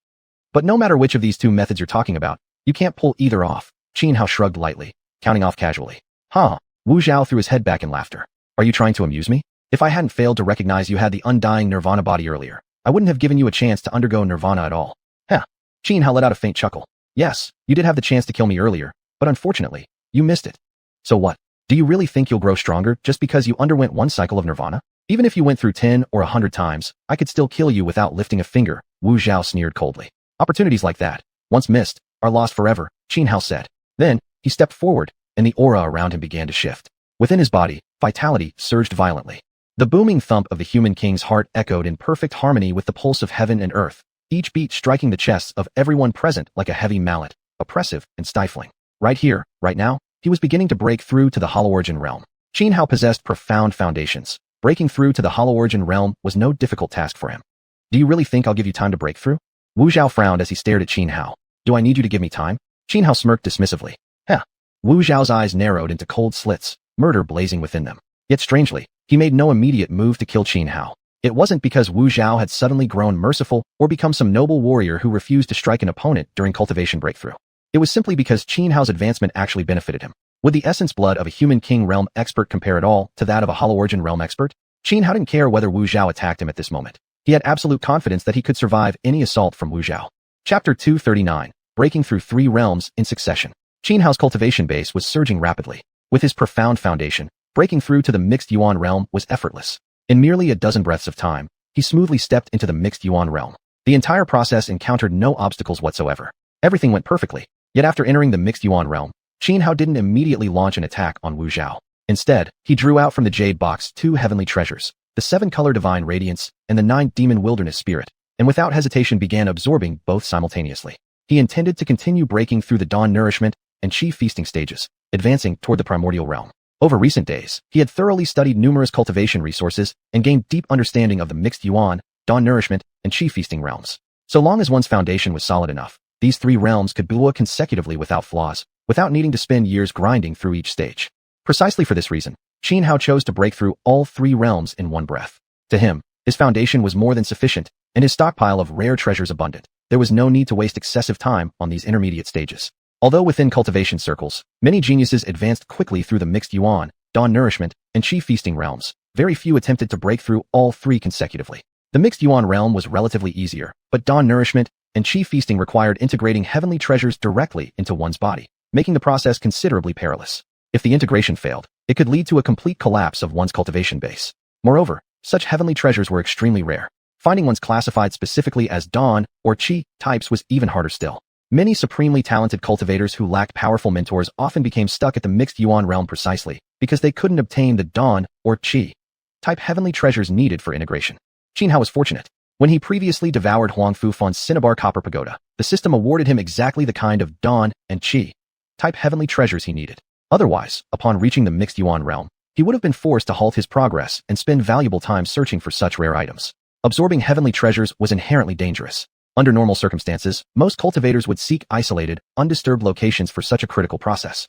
But no matter which of these two methods you're talking about, you can't pull either off. Xianhao shrugged lightly, counting off casually. Huh. Wu Zhao threw his head back in laughter. Are you trying to amuse me? If I hadn't failed to recognize you had the undying nirvana body earlier, I wouldn't have given you a chance to undergo nirvana at all. Heh. Xianhao let out a faint chuckle. Yes, you did have the chance to kill me earlier, but unfortunately, you missed it. So what? Do you really think you'll grow stronger just because you underwent one cycle of nirvana? Even if you went through 10 or 100 times, I could still kill you without lifting a finger, Wu Zhao sneered coldly. Opportunities like that, once missed, are lost forever, Xianhao said. Then, he stepped forward, and the aura around him began to shift. Within his body, vitality surged violently. The booming thump of the human king's heart echoed in perfect harmony with the pulse of heaven and earth, each beat striking the chests of everyone present like a heavy mallet, oppressive and stifling. Right here, right now, he was beginning to break through to the Hollow Origin realm. Xianhao possessed profound foundations. Breaking through to the Hollow Origin realm was no difficult task for him. Do you really think I'll give you time to break through? Wu Zhao frowned as he stared at Xianhao. Do I need you to give me time? Xianhao smirked dismissively. Heh. Wu Zhao's eyes narrowed into cold slits, murder blazing within them. Yet strangely, he made no immediate move to kill Xianhao. It wasn't because Wu Zhao had suddenly grown merciful or become some noble warrior who refused to strike an opponent during cultivation breakthrough. It was simply because Xianhao's advancement actually benefited him. Would the essence blood of a human king realm expert compare at all to that of a Hollow Origin realm expert? Xianhao didn't care whether Wu Zhao attacked him at this moment. He had absolute confidence that he could survive any assault from Wu Zhao. Chapter 239, Breaking Through 3 Realms in Succession. Xianhao's cultivation base was surging rapidly. With his profound foundation, breaking through to the mixed yuan realm was effortless. In merely a dozen breaths of time, he smoothly stepped into the mixed yuan realm. The entire process encountered no obstacles whatsoever. Everything went perfectly. Yet after entering the mixed yuan realm, Xianhao didn't immediately launch an attack on Wu Zhao. Instead, he drew out from the jade box 2 heavenly treasures, the 7-color divine radiance and the 9 demon wilderness spirit, and without hesitation began absorbing both simultaneously. He intended to continue breaking through the dawn nourishment and chi feasting stages, advancing toward the primordial realm. Over recent days, he had thoroughly studied numerous cultivation resources and gained deep understanding of the mixed yuan, dawn nourishment, and chi feasting realms. So long as one's foundation was solid enough, these 3 realms could bloom consecutively without flaws, without needing to spend years grinding through each stage. Precisely for this reason, Xianhao chose to break through all 3 realms in one breath. To him, his foundation was more than sufficient, and his stockpile of rare treasures abundant. There was no need to waste excessive time on these intermediate stages. Although within cultivation circles, many geniuses advanced quickly through the mixed yuan, dawn nourishment, and chi feasting realms, very few attempted to break through all 3 consecutively. The mixed yuan realm was relatively easier, but dawn nourishment and chi feasting required integrating heavenly treasures directly into one's body, making the process considerably perilous. If the integration failed, it could lead to a complete collapse of one's cultivation base. Moreover, such heavenly treasures were extremely rare. Finding ones classified specifically as dawn or chi types was even harder still. Many supremely talented cultivators who lacked powerful mentors often became stuck at the mixed yuan realm precisely because they couldn't obtain the dawn or chi type heavenly treasures needed for integration. Xianhao was fortunate. When he previously devoured Huang Fufan's Cinnabar Copper Pagoda, the system awarded him exactly the kind of dawn and chi type heavenly treasures he needed. Otherwise, upon reaching the mixed yuan realm, he would have been forced to halt his progress and spend valuable time searching for such rare items. Absorbing heavenly treasures was inherently dangerous. Under normal circumstances, most cultivators would seek isolated, undisturbed locations for such a critical process.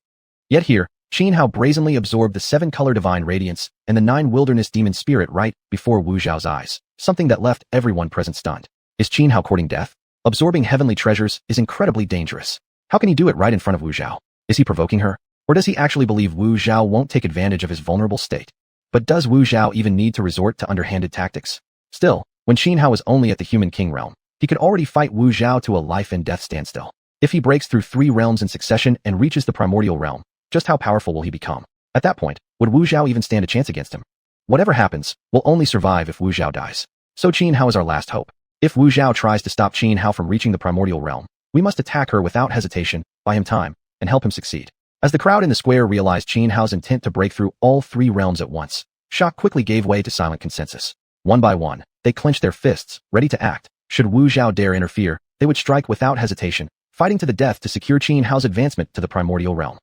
Yet here, Xianhao brazenly absorbed the 7-color divine radiance and the 9 wilderness demon spirit right before Wu Zhao's eyes, something that left everyone present stunned. Is Xianhao courting death? Absorbing heavenly treasures is incredibly dangerous. How can he do it right in front of Wu Zhao? Is he provoking her? Or does he actually believe Wu Zhao won't take advantage of his vulnerable state? But does Wu Zhao even need to resort to underhanded tactics? Still, When Qin Hao was only at the human king realm, he could already fight Wu Zhao to a life-and-death standstill. If he breaks through 3 realms in succession and reaches the primordial realm, just how powerful will he become? At that point, would Wu Zhao even stand a chance against him? Whatever happens, we'll only survive if Wu Zhao dies. So Qin Hao is our last hope. If Wu Zhao tries to stop Qin Hao from reaching the primordial realm, we must attack her without hesitation, buy him time, and help him succeed. As the crowd in the square realized Qin Hao's intent to break through all 3 realms at once, shock quickly gave way to silent consensus. One by one, they clenched their fists, ready to act. Should Wu Zhao dare interfere, they would strike without hesitation, fighting to the death to secure Qin Hao's advancement to the primordial realm.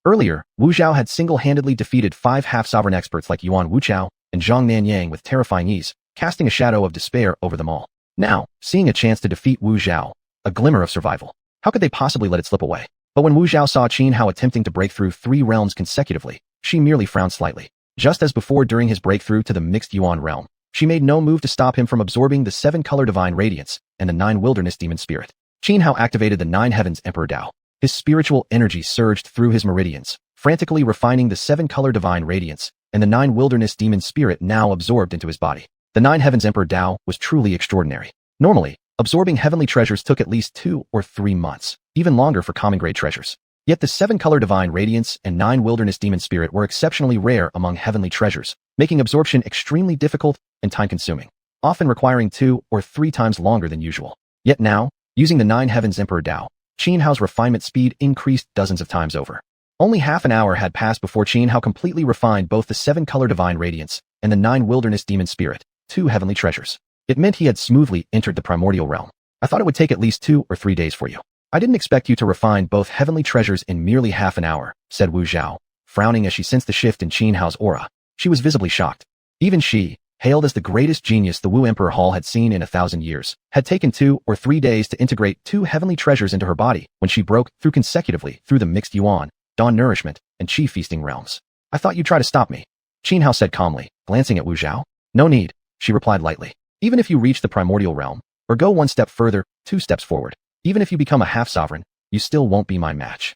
Earlier, Wu Zhao had single-handedly defeated 5 half-sovereign experts like Yuan Wuchao and Zhang Nanyang with terrifying ease, casting a shadow of despair over them all. Now, seeing a chance to defeat Wu Zhao, a glimmer of survival, how could they possibly let it slip away? But when Wu Zhao saw Qin Hao attempting to break through 3 realms consecutively, she merely frowned slightly. Just as before during his breakthrough to the mixed Yuan realm, she made no move to stop him from absorbing the 7-color divine radiance and the 9 wilderness demon spirit. Qin Hao activated the 9 heavens Emperor Dao. His spiritual energy surged through his meridians, frantically refining the 7-color divine radiance and the 9 wilderness demon spirit now absorbed into his body. The 9 heavens Emperor Dao was truly extraordinary. Normally, absorbing heavenly treasures took at least 2 or 3 months, even longer for common grade treasures. Yet the 7-color divine radiance and 9 wilderness demon spirit were exceptionally rare among heavenly treasures, making absorption extremely difficult and time-consuming, often requiring 2 or 3 times longer than usual. Yet now, using the 9 heavens Emperor Dao, Qin Hao's refinement speed increased dozens of times over. Only half an hour had passed before Qin Hao completely refined both the 7-color divine radiance and the 9 wilderness demon spirit, 2 heavenly treasures. It meant he had smoothly entered the primordial realm. I thought it would take at least 2 or 3 days for you. I didn't expect you to refine both heavenly treasures in merely half an hour, said Wu Zhao, frowning as she sensed the shift in Qin Hao's aura. She was visibly shocked. Even she, hailed as the greatest genius the Wu Emperor Hall had seen in 1,000 years, had taken 2 or 3 days to integrate 2 heavenly treasures into her body when she broke through consecutively through the mixed Yuan, Dawn Nourishment, and Qi Feasting realms. I thought you'd try to stop me, Qin Hao said calmly, glancing at Wu Zhao. No need, she replied lightly. Even if you reach the primordial realm, or go 1 step further, 2 steps forward, even if you become a half-sovereign, you still won't be my match.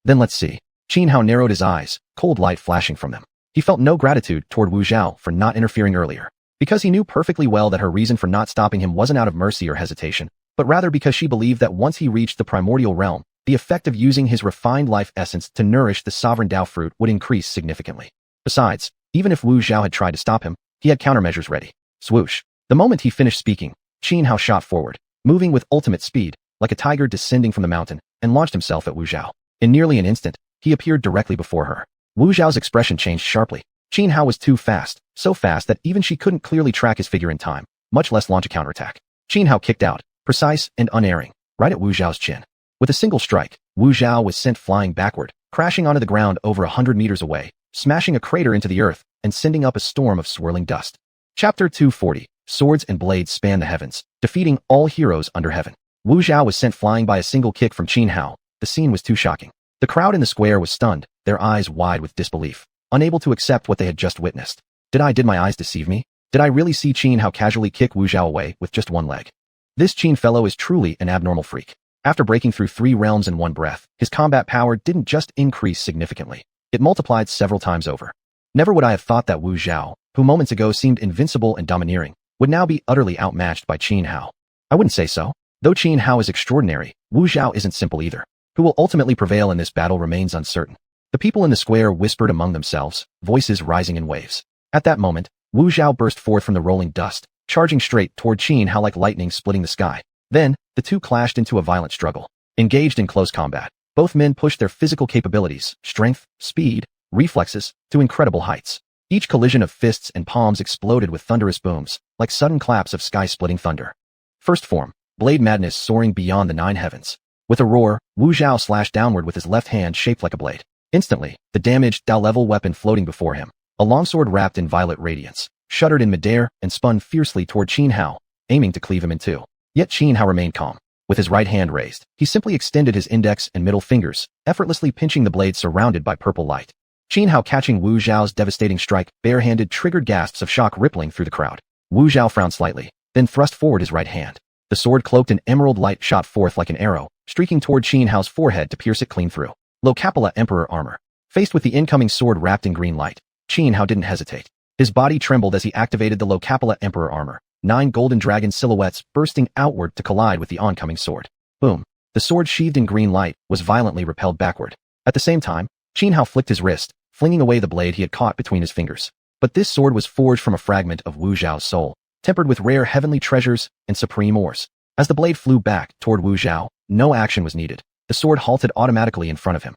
Then let's see. Qin Hao narrowed his eyes, cold light flashing from them. He felt no gratitude toward Wu Zhao for not interfering earlier, because he knew perfectly well that her reason for not stopping him wasn't out of mercy or hesitation, but rather because she believed that once he reached the primordial realm, the effect of using his refined life essence to nourish the sovereign Dao fruit would increase significantly. Besides, even if Wu Zhao had tried to stop him, he had countermeasures ready. Swoosh. The moment he finished speaking, Qin Hao shot forward, moving with ultimate speed, like a tiger descending from the mountain, and launched himself at Wu Zhao. In nearly an instant, he appeared directly before her. Wu Zhao's expression changed sharply. Qin Hao was too fast, so fast that even she couldn't clearly track his figure in time, much less launch a counterattack. Qin Hao kicked out, precise and unerring, right at Wu Zhao's chin. With a single strike, Wu Zhao was sent flying backward, crashing onto the ground over 100 meters away, smashing a crater into the earth, and sending up a storm of swirling dust. Chapter 240. Swords and blades span the heavens, defeating all heroes under heaven. Wu Zhao was sent flying by a single kick from Qin Hao. The scene was too shocking. The crowd in the square was stunned, their eyes wide with disbelief, unable to accept what they had just witnessed. Did my eyes deceive me? Did I really see Qin Hao casually kick Wu Zhao away with just 1 leg? This Qin fellow is truly an abnormal freak. After breaking through 3 realms in 1 breath, his combat power didn't just increase significantly. It multiplied several times over. Never would I have thought that Wu Zhao, who moments ago seemed invincible and domineering, would now be utterly outmatched by Qin Hao. I wouldn't say so. Though Qin Hao is extraordinary, Wu Zhao isn't simple either. Who will ultimately prevail in this battle remains uncertain. The people in the square whispered among themselves, voices rising in waves. At that moment, Wu Zhao burst forth from the rolling dust, charging straight toward Qin Hao like lightning splitting the sky. Then, the two clashed into a violent struggle. Engaged in close combat, both men pushed their physical capabilities, strength, speed, reflexes, to incredible heights. Each collision of fists and palms exploded with thunderous booms, like sudden claps of sky-splitting thunder. First form, blade madness soaring beyond the 9 heavens. With a roar, Wu Zhao slashed downward with his left hand shaped like a blade. Instantly, the damaged Dao-level weapon floating before him, a longsword wrapped in violet radiance, shuddered in midair and spun fiercely toward Qin Hao, aiming to cleave him in 2. Yet Qin Hao remained calm. With his right hand raised, he simply extended his index and middle fingers, effortlessly pinching the blade surrounded by purple light. Qin Hao catching Wu Zhao's devastating strike, barehanded triggered gasps of shock rippling through the crowd. Wu Zhao frowned slightly, then thrust forward his right hand. The sword cloaked in emerald light shot forth like an arrow, streaking toward Qin Hao's forehead to pierce it clean through. Low Capella Emperor armor. Faced with the incoming sword wrapped in green light, Qin Hao didn't hesitate. His body trembled as he activated the Low Capella Emperor armor, 9 golden dragon silhouettes bursting outward to collide with the oncoming sword. Boom. The sword sheathed in green light was violently repelled backward. At the same time, Xianhao flicked his wrist, flinging away the blade he had caught between his fingers. But this sword was forged from a fragment of Wu Zhao's soul, tempered with rare heavenly treasures and supreme ores. As the blade flew back toward Wu Zhao, no action was needed. The sword halted automatically in front of him.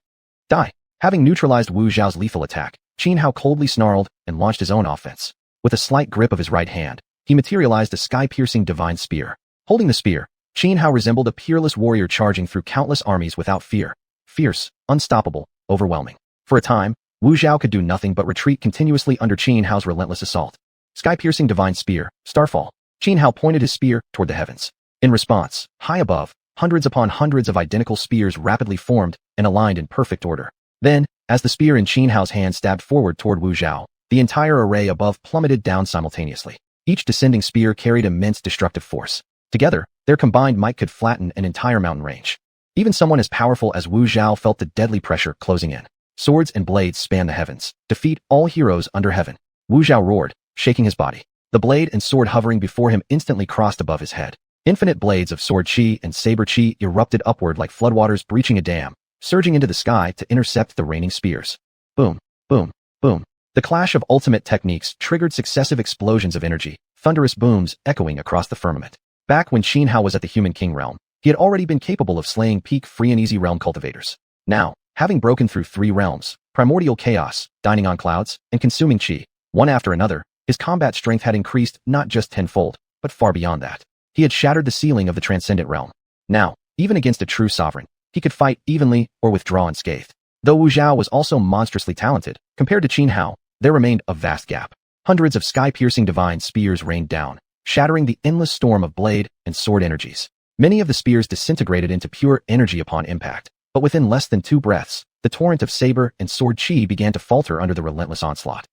Die. Having neutralized Wu Zhao's lethal attack, Xianhao coldly snarled and launched his own offense. With a slight grip of his right hand, he materialized a sky-piercing divine spear. Holding the spear, Xianhao resembled a peerless warrior charging through countless armies without fear. Fierce, unstoppable, overwhelming. For a time, Wu Zhao could do nothing but retreat continuously under Xianhao's relentless assault. Sky-piercing divine spear, Starfall. Xianhao pointed his spear toward the heavens. In response, high above, hundreds upon hundreds of identical spears rapidly formed and aligned in perfect order. Then, as the spear in Xianhao's hand stabbed forward toward Wu Zhao, the entire array above plummeted down simultaneously. Each descending spear carried immense destructive force. Together, their combined might could flatten an entire mountain range. Even someone as powerful as Wu Zhao felt the deadly pressure closing in. Swords and blades span the heavens. Defeat all heroes under heaven. Wu Zhao roared, shaking his body. The blade and sword hovering before him instantly crossed above his head. Infinite blades of sword chi and saber chi erupted upward like floodwaters breaching a dam, surging into the sky to intercept the raining spears. Boom, boom, boom. The clash of ultimate techniques triggered successive explosions of energy, thunderous booms echoing across the firmament. Back when Xianhao was at the Human King realm, he had already been capable of slaying peak free and easy realm cultivators. Now, having broken through 3 realms, primordial chaos, dining on clouds, and consuming chi, one after another, his combat strength had increased not just tenfold, but far beyond that. He had shattered the ceiling of the transcendent realm. Now, even against a true sovereign, he could fight evenly or withdraw unscathed. Though Wu Zhao was also monstrously talented, compared to Xianhao, there remained a vast gap. Hundreds of sky-piercing divine spears rained down, shattering the endless storm of blade and sword energies. Many of the spears disintegrated into pure energy upon impact, but within less than 2 breaths, the torrent of saber and sword chi began to falter under the relentless onslaught.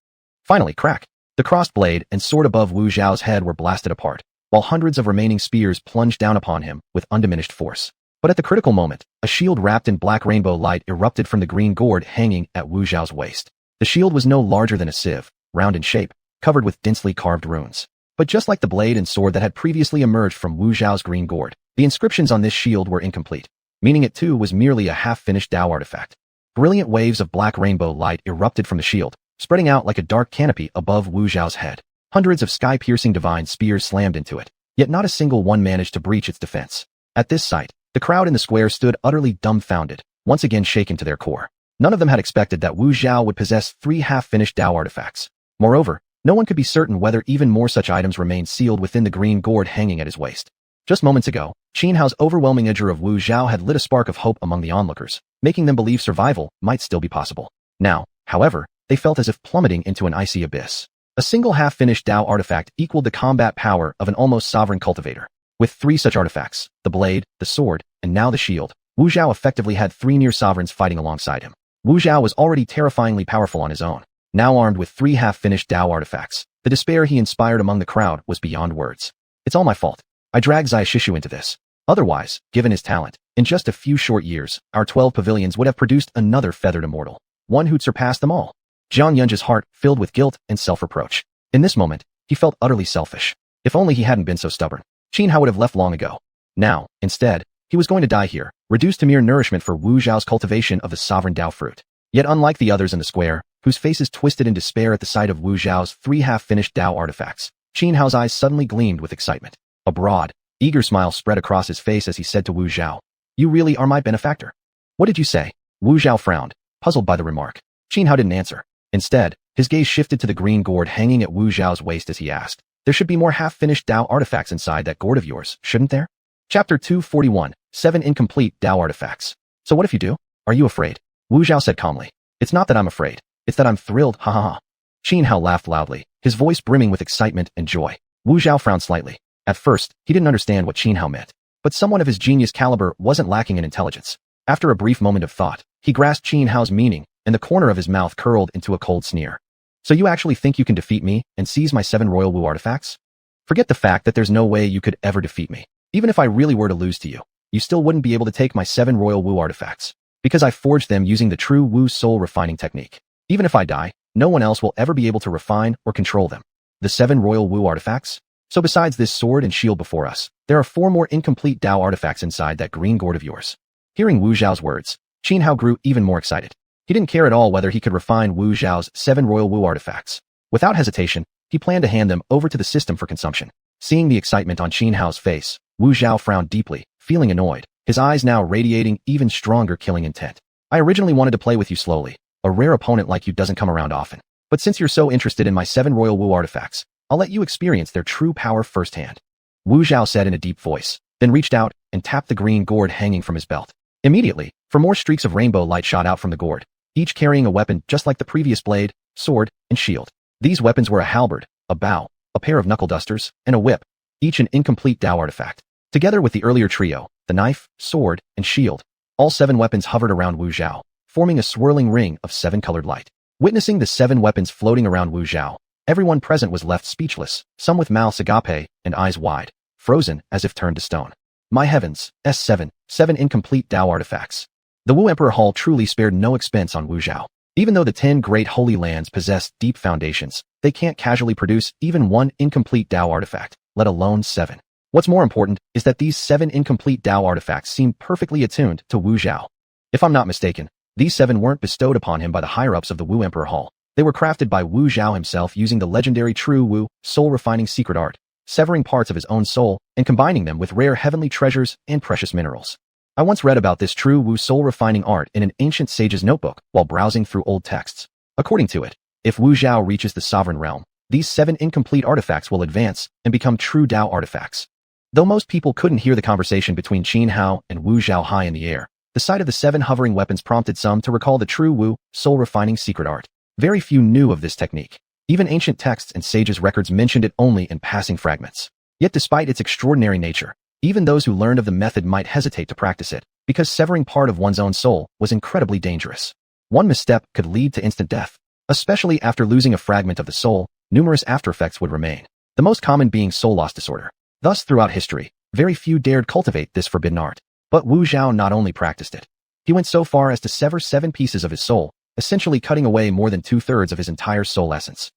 Finally, crack! The crossed blade and sword above Wu Zhao's head were blasted apart, while hundreds of remaining spears plunged down upon him with undiminished force. But at the critical moment, a shield wrapped in black rainbow light erupted from the green gourd hanging at Wu Zhao's waist. The shield was no larger than a sieve, round in shape, covered with densely carved runes. But just like the blade and sword that had previously emerged from Wu Zhao's green gourd, the inscriptions on this shield were incomplete, meaning it too was merely a half-finished Dao artifact. Brilliant waves of black rainbow light erupted from the shield, spreading out like a dark canopy above Wu Zhao's head. Hundreds of sky-piercing divine spears slammed into it, yet not a single one managed to breach its defense. At this sight, the crowd in the square stood utterly dumbfounded, once again shaken to their core. None of them had expected that Wu Zhao would possess 3 half-finished Dao artifacts. Moreover, no one could be certain whether even more such items remained sealed within the green gourd hanging at his waist. Just moments ago, Xianhao's overwhelming azure of Wu Zhao had lit a spark of hope among the onlookers, making them believe survival might still be possible. Now, however, they felt as if plummeting into an icy abyss. A single half-finished Dao artifact equaled the combat power of an almost sovereign cultivator. With 3 such artifacts, the blade, the sword, and now the shield, Wu Zhao effectively had 3 near sovereigns fighting alongside him. Wu Zhao was already terrifyingly powerful on his own. Now armed with 3 half-finished Dao artifacts, the despair he inspired among the crowd was beyond words. It's all my fault. I dragged xiuxian into this. Otherwise, given his talent, in just a few short years, our 12 pavilions would have produced another feathered immortal, one who'd surpassed them all. Jiang Yunji's heart filled with guilt and self-reproach. In this moment, he felt utterly selfish. If only he hadn't been so stubborn. Xianhao would have left long ago. Now, instead, he was going to die here, reduced to mere nourishment for Wu Zhao's cultivation of the sovereign Dao fruit. Yet unlike the others in the square, whose faces twisted in despair at the sight of Wu Zhao's 3 half-finished Dao artifacts, Xianhao's eyes suddenly gleamed with excitement. A broad, eager smile spread across his face as he said to Wu Zhao, "You really are my benefactor." "What did you say?" Wu Zhao frowned, puzzled by the remark. Xianhao didn't answer. Instead, his gaze shifted to the green gourd hanging at Wu Zhao's waist as he asked, "There should be more half-finished Dao artifacts inside that gourd of yours, shouldn't there?" Chapter 241, 7 Incomplete Dao Artifacts. "So what if you do? Are you afraid?" Wu Zhao said calmly. "It's not that I'm afraid. It's that I'm thrilled, ha ha ha." Xianhao laughed loudly, his voice brimming with excitement and joy. Wu Zhao frowned slightly. At first, he didn't understand what Xianhao meant, but someone of his genius caliber wasn't lacking in intelligence. After a brief moment of thought, he grasped Xianhao's meaning, and the corner of his mouth curled into a cold sneer. "So you actually think you can defeat me and seize my 7 royal Wu artifacts? Forget the fact that there's no way you could ever defeat me. Even if I really were to lose to you, you still wouldn't be able to take my 7 royal Wu artifacts, because I forged them using the true Wu soul refining technique. Even if I die, no one else will ever be able to refine or control them. The 7 royal Wu artifacts? So besides this sword and shield before us, there are 4 more incomplete Dao artifacts inside that green gourd of yours. Hearing Wu Zhao's words, Xuanhuan grew even more excited. He didn't care at all whether he could refine Wu Zhao's 7 royal Wu artifacts. Without hesitation, he planned to hand them over to the system for consumption. Seeing the excitement on Xuanhuan's face, Wu Zhao frowned deeply, feeling annoyed, his eyes now radiating even stronger killing intent. I originally wanted to play with you slowly. A rare opponent like you doesn't come around often. But since you're so interested in my 7 royal Wu artifacts, I'll let you experience their true power firsthand. Wu Zhao said in a deep voice, then reached out and tapped the green gourd hanging from his belt. Immediately, 4 more streaks of rainbow light shot out from the gourd, each carrying a weapon just like the previous blade, sword, and shield. These weapons were a halberd, a bow, a pair of knuckle dusters, and a whip, each an incomplete Dao artifact. Together with the earlier trio, the knife, sword, and shield, all 7 weapons hovered around Wu Zhao, forming a swirling ring of 7 colored light. Witnessing the 7 weapons floating around Wu Zhao, everyone present was left speechless, some with mouths agape and eyes wide, frozen as if turned to stone. My heavens, S7, 7 incomplete Dao artifacts. The Wu Emperor Hall truly spared no expense on Wu Zhao. Even though the 10 great holy lands possess deep foundations, they can't casually produce even 1 incomplete Dao artifact, let alone 7. What's more important is that these 7 incomplete Dao artifacts seem perfectly attuned to Wu Zhao. If I'm not mistaken, these 7 weren't bestowed upon him by the higher-ups of the Wu Emperor Hall. They were crafted by Wu Zhao himself using the legendary True Wu soul-refining secret art, severing parts of his own soul and combining them with rare heavenly treasures and precious minerals. I once read about this True Wu soul-refining art in an ancient sage's notebook while browsing through old texts. According to it, if Wu Zhao reaches the sovereign realm, these 7 incomplete artifacts will advance and become true Dao artifacts. Though most people couldn't hear the conversation between Xuanhuan and Wu Zhao high in the air, the sight of the 7 hovering weapons prompted some to recall the True Wu soul-refining secret art. Very few knew of this technique. Even ancient texts and sages' records mentioned it only in passing fragments. Yet despite its extraordinary nature, even those who learned of the method might hesitate to practice it, because severing part of one's own soul was incredibly dangerous. One misstep could lead to instant death. Especially after losing a fragment of the soul, numerous aftereffects would remain, the most common being soul loss disorder. Thus, throughout history, very few dared cultivate this forbidden art. But Wu Zhao not only practiced it, he went so far as to sever 7 pieces of his soul, essentially cutting away more than 2/3 of his entire soul essence.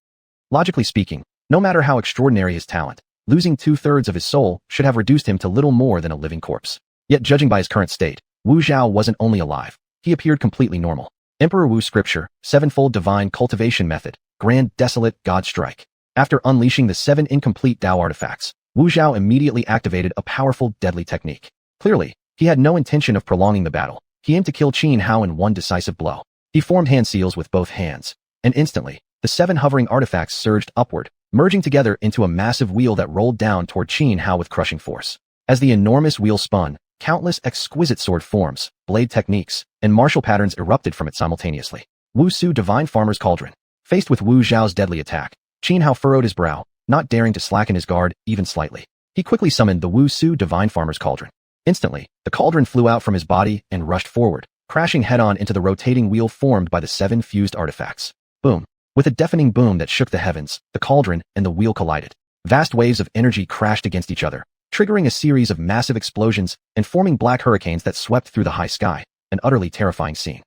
Logically speaking, no matter how extraordinary his talent, losing 2/3 of his soul should have reduced him to little more than a living corpse. Yet judging by his current state, Wu Zhao wasn't only alive, he appeared completely normal. Emperor Wu Scripture, 7-fold divine cultivation method, grand desolate god strike. After unleashing the 7 incomplete Dao artifacts, Wu Zhao immediately activated a powerful deadly technique. Clearly, he had no intention of prolonging the battle. He aimed to kill Xuanhuan in one decisive blow. He formed hand seals with both hands, and instantly, the 7 hovering artifacts surged upward, merging together into a massive wheel that rolled down toward Xuanhuan with crushing force. As the enormous wheel spun, countless exquisite sword forms, blade techniques, and martial patterns erupted from it simultaneously. Wu Su Divine Farmer's Cauldron. Faced with Wu Zhao's deadly attack, Xuanhuan furrowed his brow, not daring to slacken his guard even slightly. He quickly summoned the Wu Su Divine Farmer's Cauldron. Instantly, the cauldron flew out from his body and rushed forward, crashing head-on into the rotating wheel formed by the 7 fused artifacts. Boom. With a deafening boom that shook the heavens, the cauldron and the wheel collided. Vast waves of energy crashed against each other, triggering a series of massive explosions and forming black hurricanes that swept through the high sky, an utterly terrifying scene.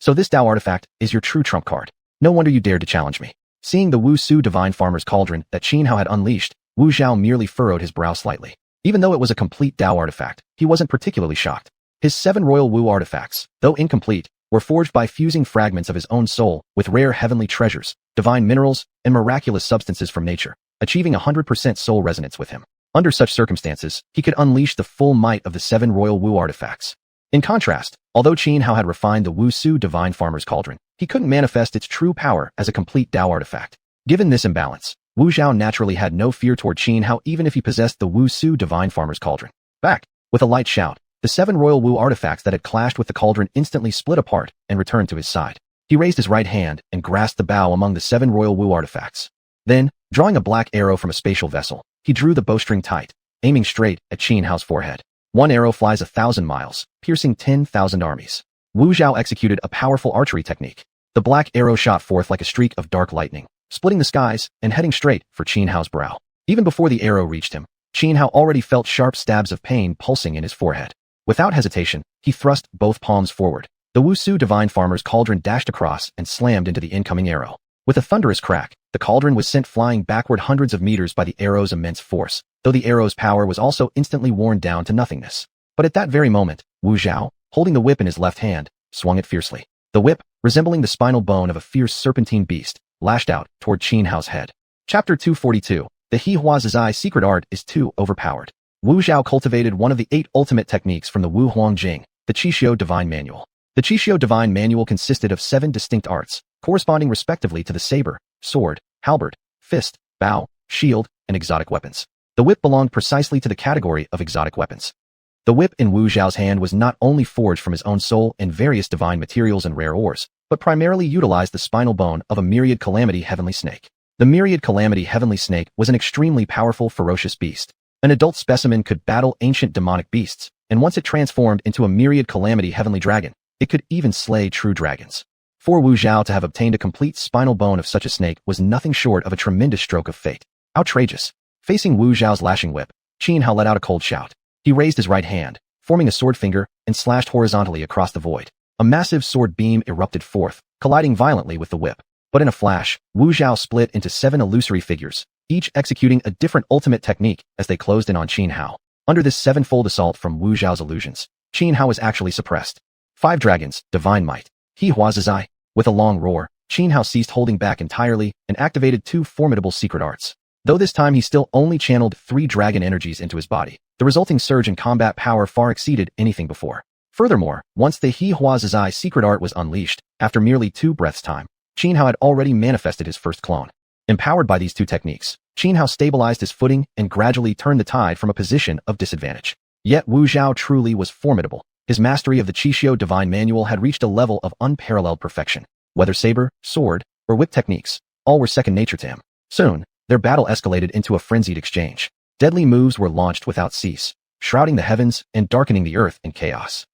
So this Dao artifact is your true trump card. No wonder you dared to challenge me. Seeing the Wu Su Divine Farmer's Cauldron that Xuanhuan had unleashed, Wu Zhao merely furrowed his brow slightly. Even though it was a complete Dao artifact, he wasn't particularly shocked. His 7 royal Wu artifacts, though incomplete, were forged by fusing fragments of his own soul with rare heavenly treasures, divine minerals, and miraculous substances from nature, achieving 100% soul resonance with him. Under such circumstances, he could unleash the full might of the 7 royal Wu artifacts. In contrast, although Xuanhuan had refined the Wu Su Divine Farmer's Cauldron, he couldn't manifest its true power as a complete Dao artifact. Given this imbalance, Wu Zhao naturally had no fear toward Xuanhuan even if he possessed the Wu Su Divine Farmer's Cauldron. Back! With a light shout, the 7 royal Wu artifacts that had clashed with the cauldron instantly split apart and returned to his side. He raised his right hand and grasped the bow among the 7 royal Wu artifacts. Then, drawing a black arrow from a spatial vessel, he drew the bowstring tight, aiming straight at Xuanhuan's forehead. One arrow flies 1,000 miles, piercing 10,000 armies. Wu Zhao executed a powerful archery technique. The black arrow shot forth like a streak of dark lightning, splitting the skies and heading straight for Xuanhuan's brow. Even before the arrow reached him, Xuanhuan already felt sharp stabs of pain pulsing in his forehead. Without hesitation, he thrust both palms forward. The Wu Su Divine Farmer's Cauldron dashed across and slammed into the incoming arrow. With a thunderous crack, the cauldron was sent flying backward hundreds of meters by the arrow's immense force, though the arrow's power was also instantly worn down to nothingness. But at that very moment, Wu Zhao, holding the whip in his left hand, swung it fiercely. The whip, resembling the spinal bone of a fierce serpentine beast, lashed out toward Qin Hao's head. Chapter 242. The Xiuxian secret art is too overpowered. Wu Zhao cultivated one of the 8 ultimate techniques from the Wu Huangjing, the Xiuxian Divine Manual. The Xiuxian Divine Manual consisted of 7 distinct arts, corresponding respectively to the saber, sword, halberd, fist, bow, shield, and exotic weapons. The whip belonged precisely to the category of exotic weapons. The whip in Wu Zhao's hand was not only forged from his own soul and various divine materials and rare ores, but primarily utilized the spinal bone of a myriad calamity heavenly snake. The myriad calamity heavenly snake was an extremely powerful ferocious beast. An adult specimen could battle ancient demonic beasts, and once it transformed into a myriad calamity heavenly dragon, it could even slay true dragons. For Wu Zhao to have obtained a complete spinal bone of such a snake was nothing short of a tremendous stroke of fate. Outrageous. Facing Wu Zhao's lashing whip, Qin Hao let out a cold shout. He raised his right hand, forming a sword finger, and slashed horizontally across the void. A massive sword beam erupted forth, colliding violently with the whip. But in a flash, Wu Zhao split into 7 illusory figures, each executing a different ultimate technique as they closed in on Qin Hao. Under this 7-fold assault from Wu Zhao's illusions, Qin Hao was actually suppressed. 5 dragons, divine might. Xiuxian. With a long roar, Qin Hao ceased holding back entirely and activated 2 formidable secret arts. Though this time he still only channeled 3 dragon energies into his body, the resulting surge in combat power far exceeded anything before. Furthermore, once the Xiuxian secret art was unleashed, after merely 2 breaths' time, Qin Hao had already manifested his first clone. Empowered by these 2 techniques, Qin Hao stabilized his footing and gradually turned the tide from a position of disadvantage. Yet Wu Zhao truly was formidable. His mastery of the Xiuxian Divine Manual had reached a level of unparalleled perfection. Whether saber, sword, or whip techniques, all were second nature to him. Soon, their battle escalated into a frenzied exchange. Deadly moves were launched without cease, shrouding the heavens and darkening the earth in chaos.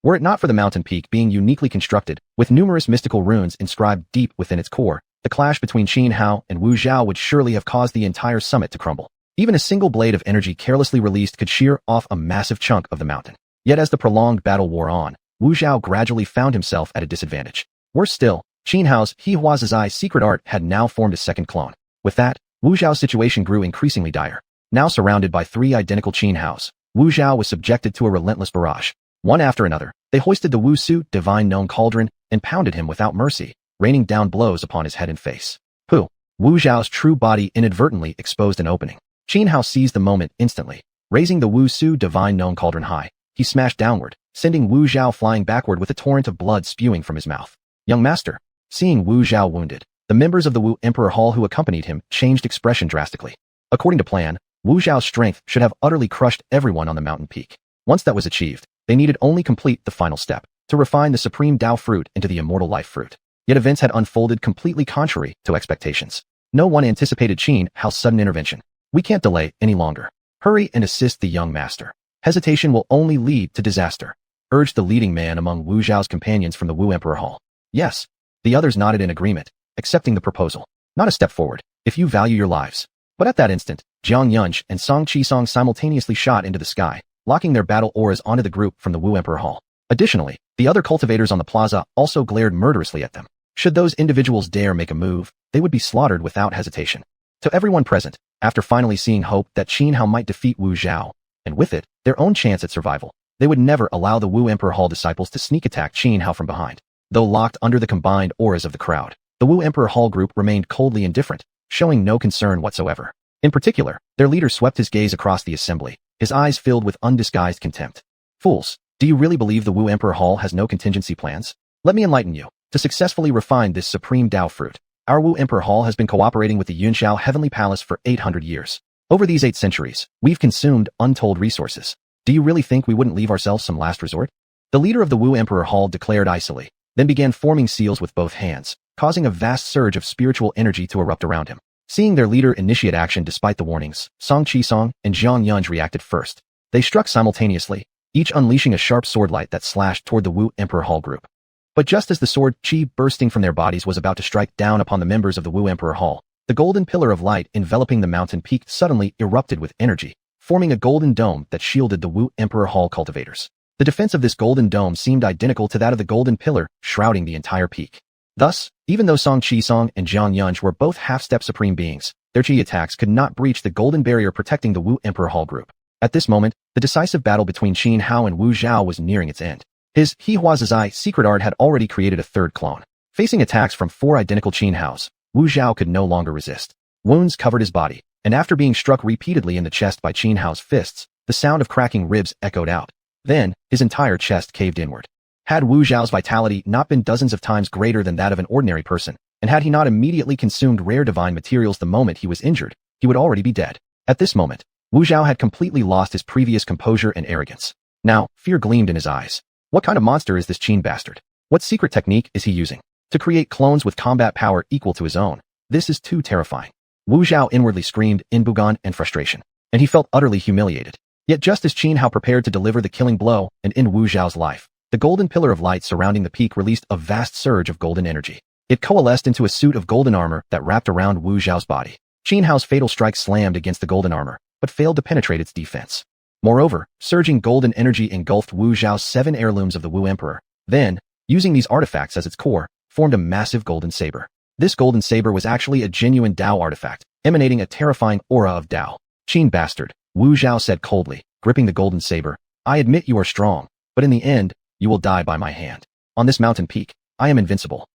Were it not for the mountain peak being uniquely constructed, with numerous mystical runes inscribed deep within its core, the clash between Qin Hao and Wu Zhao would surely have caused the entire summit to crumble. Even a single blade of energy carelessly released could shear off a massive chunk of the mountain. Yet as the prolonged battle wore on, Wu Zhao gradually found himself at a disadvantage. Worse still, Qin Hao's Xiuxian secret art had now formed a second clone. With that, Wu Zhao's situation grew increasingly dire. Now surrounded by 3 identical Qin Haos, Wu Zhao was subjected to a relentless barrage. One after another, they hoisted the Wu Su divine gnome cauldron and pounded him without mercy, raining down blows upon his head and face. Pooh! Wu Zhao's true body inadvertently exposed an opening. Qin Hao seized the moment instantly. Raising the Wu Su divine gnome cauldron high, he smashed downward, sending Wu Zhao flying backward with a torrent of blood spewing from his mouth. Young master. Seeing Wu Zhao wounded, the members of the Wu Emperor Hall who accompanied him changed expression drastically. According to plan, Wu Zhao's strength should have utterly crushed everyone on the mountain peak. Once that was achieved, they needed only complete the final step, to refine the supreme Tao fruit into the immortal life fruit. Yet events had unfolded completely contrary to expectations. No one anticipated Qin Hao's sudden intervention. We can't delay any longer. Hurry and assist the young master. Hesitation will only lead to disaster, urged the leading man among Wu Zhao's companions from the Wu Emperor Hall. Yes. The others nodded in agreement, accepting the proposal. Not a step forward, if you value your lives. But at that instant, Xianxia and Song Qisong simultaneously shot into the sky, locking their battle auras onto the group from the Wu Emperor Hall. Additionally, the other cultivators on the plaza also glared murderously at them. Should those individuals dare make a move, they would be slaughtered without hesitation. To everyone present, after finally seeing hope that Qin Hao might defeat Wu Zhao, and with it, their own chance at survival, they would never allow the Wu Emperor Hall disciples to sneak attack Qin Hao from behind. Though locked under the combined auras of the crowd, the Wu Emperor Hall group remained coldly indifferent, showing no concern whatsoever. In particular, their leader swept his gaze across the assembly, his eyes filled with undisguised contempt. Fools, do you really believe the Wu Emperor Hall has no contingency plans? Let me enlighten you. To successfully refine this supreme Tao fruit, our Wu Emperor Hall has been cooperating with the Yunxiao Heavenly Palace for 800 years. Over these 8 centuries, we've consumed untold resources. Do you really think we wouldn't leave ourselves some last resort? The leader of the Wu Emperor Hall declared icily, then began forming seals with both hands, causing a vast surge of spiritual energy to erupt around him. Seeing their leader initiate action despite the warnings, Song Qisong and Xianxia reacted first. They struck simultaneously, each unleashing a sharp swordlight that slashed toward the Wu Emperor Hall group. But just as the sword chi bursting from their bodies was about to strike down upon the members of the Wu Emperor Hall, the golden pillar of light enveloping the mountain peak suddenly erupted with energy, forming a golden dome that shielded the Wu Emperor Hall cultivators. The defense of this golden dome seemed identical to that of the golden pillar shrouding the entire peak. Thus, Even though Song Qisong and Jiang Yunj were both half-step supreme beings, their chi attacks could not breach the golden barrier protecting the Wu Emperor Hall group. At this moment, the decisive battle between Qin Hao and Wu Zhao was nearing its end. His Hehuazazai secret art had already created a third clone. Facing attacks from 4 identical Qin Haos, Wu Zhao could no longer resist. Wounds covered his body, and after being struck repeatedly in the chest by Qin Hao's fists, the sound of cracking ribs echoed out. Then, his entire chest caved inward. Had Wu Zhao's vitality not been dozens of times greater than that of an ordinary person, and had he not immediately consumed rare divine materials the moment he was injured, he would already be dead. At this moment, Wu Zhao had completely lost his previous composure and arrogance. Now, fear gleamed in his eyes. What kind of monster is this Qin bastard? What secret technique is he using to create clones with combat power equal to his own? This is too terrifying. Wu Zhao inwardly screamed in bugan and frustration, and he felt utterly humiliated. Yet just as Qin Hao prepared to deliver the killing blow and end Wu Zhao's life, the golden pillar of light surrounding the peak released a vast surge of golden energy. It coalesced into a suit of golden armor that wrapped around Wu Zhao's body. Qin Hao's fatal strike slammed against the golden armor, but failed to penetrate its defense. Moreover, surging golden energy engulfed Wu Zhao's 7 heirlooms of the Wu Emperor. Then, using these artifacts as its core, formed a massive golden saber. This golden saber was actually a genuine Dao artifact, emanating a terrifying aura of Dao. Qin bastard, Wu Zhao said coldly, gripping the golden saber. I admit you are strong, but in the end, you will die by my hand. On this mountain peak, I am invincible.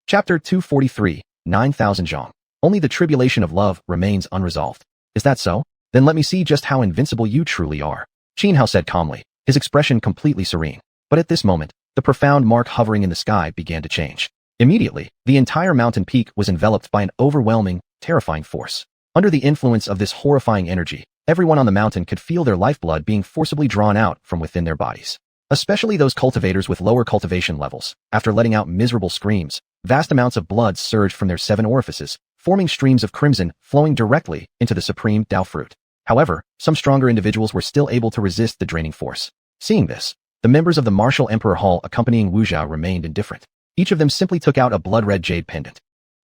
Chapter 243, 9,000 zhang. Only the tribulation of love remains unresolved. Is that so? Then let me see just how invincible you truly are. Qin Hao said calmly, his expression completely serene. But at this moment, the profound mark hovering in the sky began to change. Immediately, the entire mountain peak was enveloped by an overwhelming, terrifying force. Under the influence of this horrifying energy, everyone on the mountain could feel their lifeblood being forcibly drawn out from within their bodies. Especially those cultivators with lower cultivation levels. After letting out miserable screams, vast amounts of blood surged from their 7 orifices, forming streams of crimson flowing directly into the supreme Dao fruit. However, some stronger individuals were still able to resist the draining force. Seeing this, the members of the Martial Emperor Hall accompanying Wu Zhao remained indifferent. Each of them simply took out a blood-red jade pendant.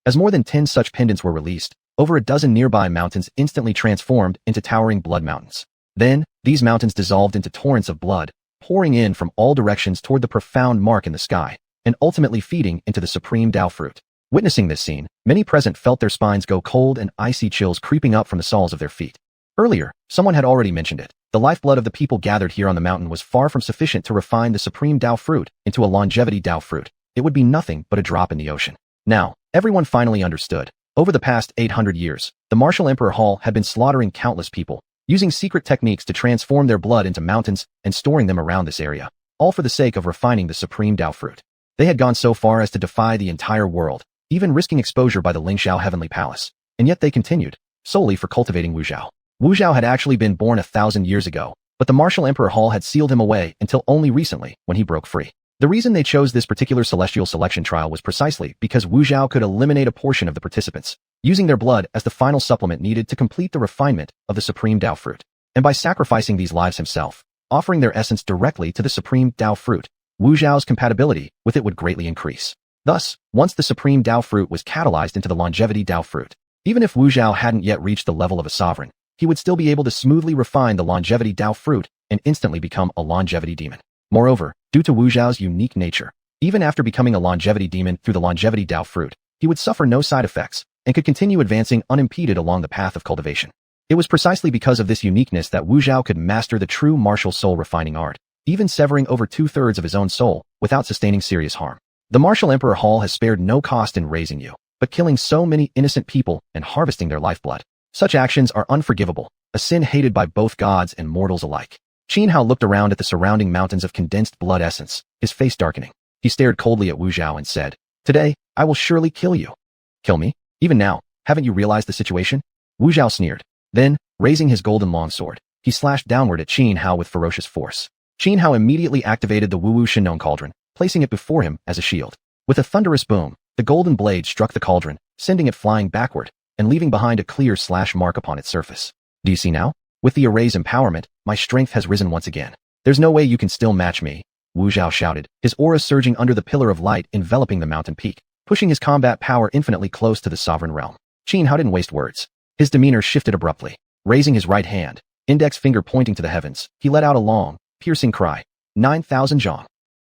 As more than 10 such pendants were released, over a dozen nearby mountains instantly transformed into towering blood mountains. Then, these mountains dissolved into torrents of blood, pouring in from all directions toward the profound mark in the sky, and ultimately feeding into the supreme Dao fruit. Witnessing this scene, many present felt their spines go cold and icy chills creeping up from the soles of their feet. Earlier, someone had already mentioned it. The lifeblood of the people gathered here on the mountain was far from sufficient to refine the supreme Dao fruit into a longevity Dao fruit. It would be nothing but a drop in the ocean. Now, everyone finally understood. Over the past 800 years, the Martial Emperor Hall had been slaughtering countless people, using secret techniques to transform their blood into mountains and storing them around this area, all for the sake of refining the supreme Dao fruit. They had gone so far as to defy the entire world, even risking exposure by the Lingxiao Heavenly Palace, and yet they continued, solely for cultivating Wu Zhao. Wu Zhao had actually been born 1,000 years ago, but the Martial Emperor Hall had sealed him away until only recently, when he broke free. The reason they chose this particular celestial selection trial was precisely because Wu Zhao could eliminate a portion of the participants, using their blood as the final supplement needed to complete the refinement of the supreme Dao fruit. And by sacrificing these lives himself, offering their essence directly to the supreme Dao fruit, Wu Zhao's compatibility with it would greatly increase. Thus, once the supreme Dao fruit was catalyzed into the longevity Dao fruit, even if Wu Zhao hadn't yet reached the level of a sovereign, he would still be able to smoothly refine the longevity Dao fruit and instantly become a longevity demon. Moreover, due to Wu Zhao's unique nature, even after becoming a longevity demon through the longevity Dao fruit, he would suffer no side effects and could continue advancing unimpeded along the path of cultivation. It was precisely because of this uniqueness that Wu Zhao could master the true martial soul refining art, even severing over 2/3 of his own soul without sustaining serious harm. The Martial Emperor Hall has spared no cost in raising you, but killing so many innocent people and harvesting their lifeblood. Such actions are unforgivable, a sin hated by both gods and mortals alike. Qin Hao looked around at the surrounding mountains of condensed blood essence, his face darkening. He stared coldly at Wu Zhao and said, "Today, I will surely kill you." "Kill me? Even now, haven't you realized the situation?" Wu Zhao sneered. Then, raising his golden longsword, he slashed downward at Qin Hao with ferocious force. Qin Hao immediately activated the Wu Shenong cauldron, placing it before him as a shield. With a thunderous boom, the golden blade struck the cauldron, sending it flying backward, and leaving behind a clear slash mark upon its surface. "Do you see now? With the array's empowerment, my strength has risen once again. There's no way you can still match me," Wu Zhao shouted, his aura surging under the pillar of light enveloping the mountain peak, pushing his combat power infinitely close to the sovereign realm. Qin Hao didn't waste words. His demeanor shifted abruptly. Raising his right hand, index finger pointing to the heavens, he let out a long, piercing cry, 9,000 zhang.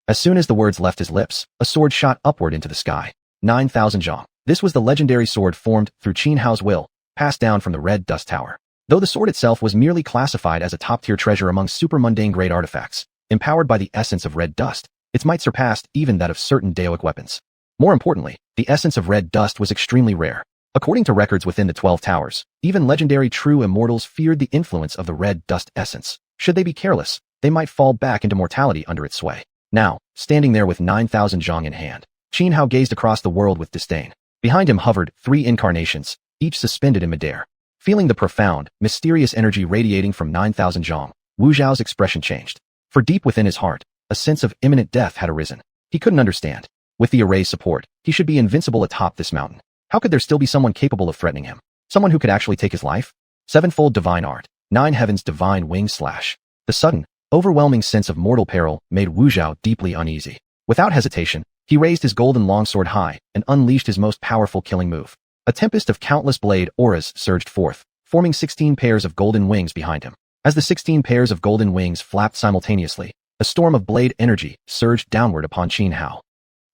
As soon as the words left his lips, a sword shot upward into the sky. 9,000 zhang. This was the legendary sword formed through Qin Hao's will, passed down from the Red Dust Tower. Though the sword itself was merely classified as a top-tier treasure among super-mundane grade artifacts, empowered by the essence of red dust, its might surpassed even that of certain Daoic weapons. More importantly, the essence of red dust was extremely rare. According to records within the 12 Towers, even legendary true immortals feared the influence of the red dust essence. Should they be careless, they might fall back into mortality under its sway. Now, standing there with 9,000 zhang in hand, Qin Hao gazed across the world with disdain. Behind him hovered 3 incarnations, each suspended in midair. Feeling the profound, mysterious energy radiating from 9,000 zhang, Wu Zhao's expression changed. For deep within his heart, a sense of imminent death had arisen. He couldn't understand. With the array's support, he should be invincible atop this mountain. How could there still be someone capable of threatening him? Someone who could actually take his life? Sevenfold divine art, 9 heavens divine wing slash. The sudden, overwhelming sense of mortal peril made Wu Zhao deeply uneasy. Without hesitation, he raised his golden longsword high and unleashed his most powerful killing move. A tempest of countless blade auras surged forth, forming 16 pairs of golden wings behind him. As the 16 pairs of golden wings flapped simultaneously, a storm of blade energy surged downward upon Qin Hao.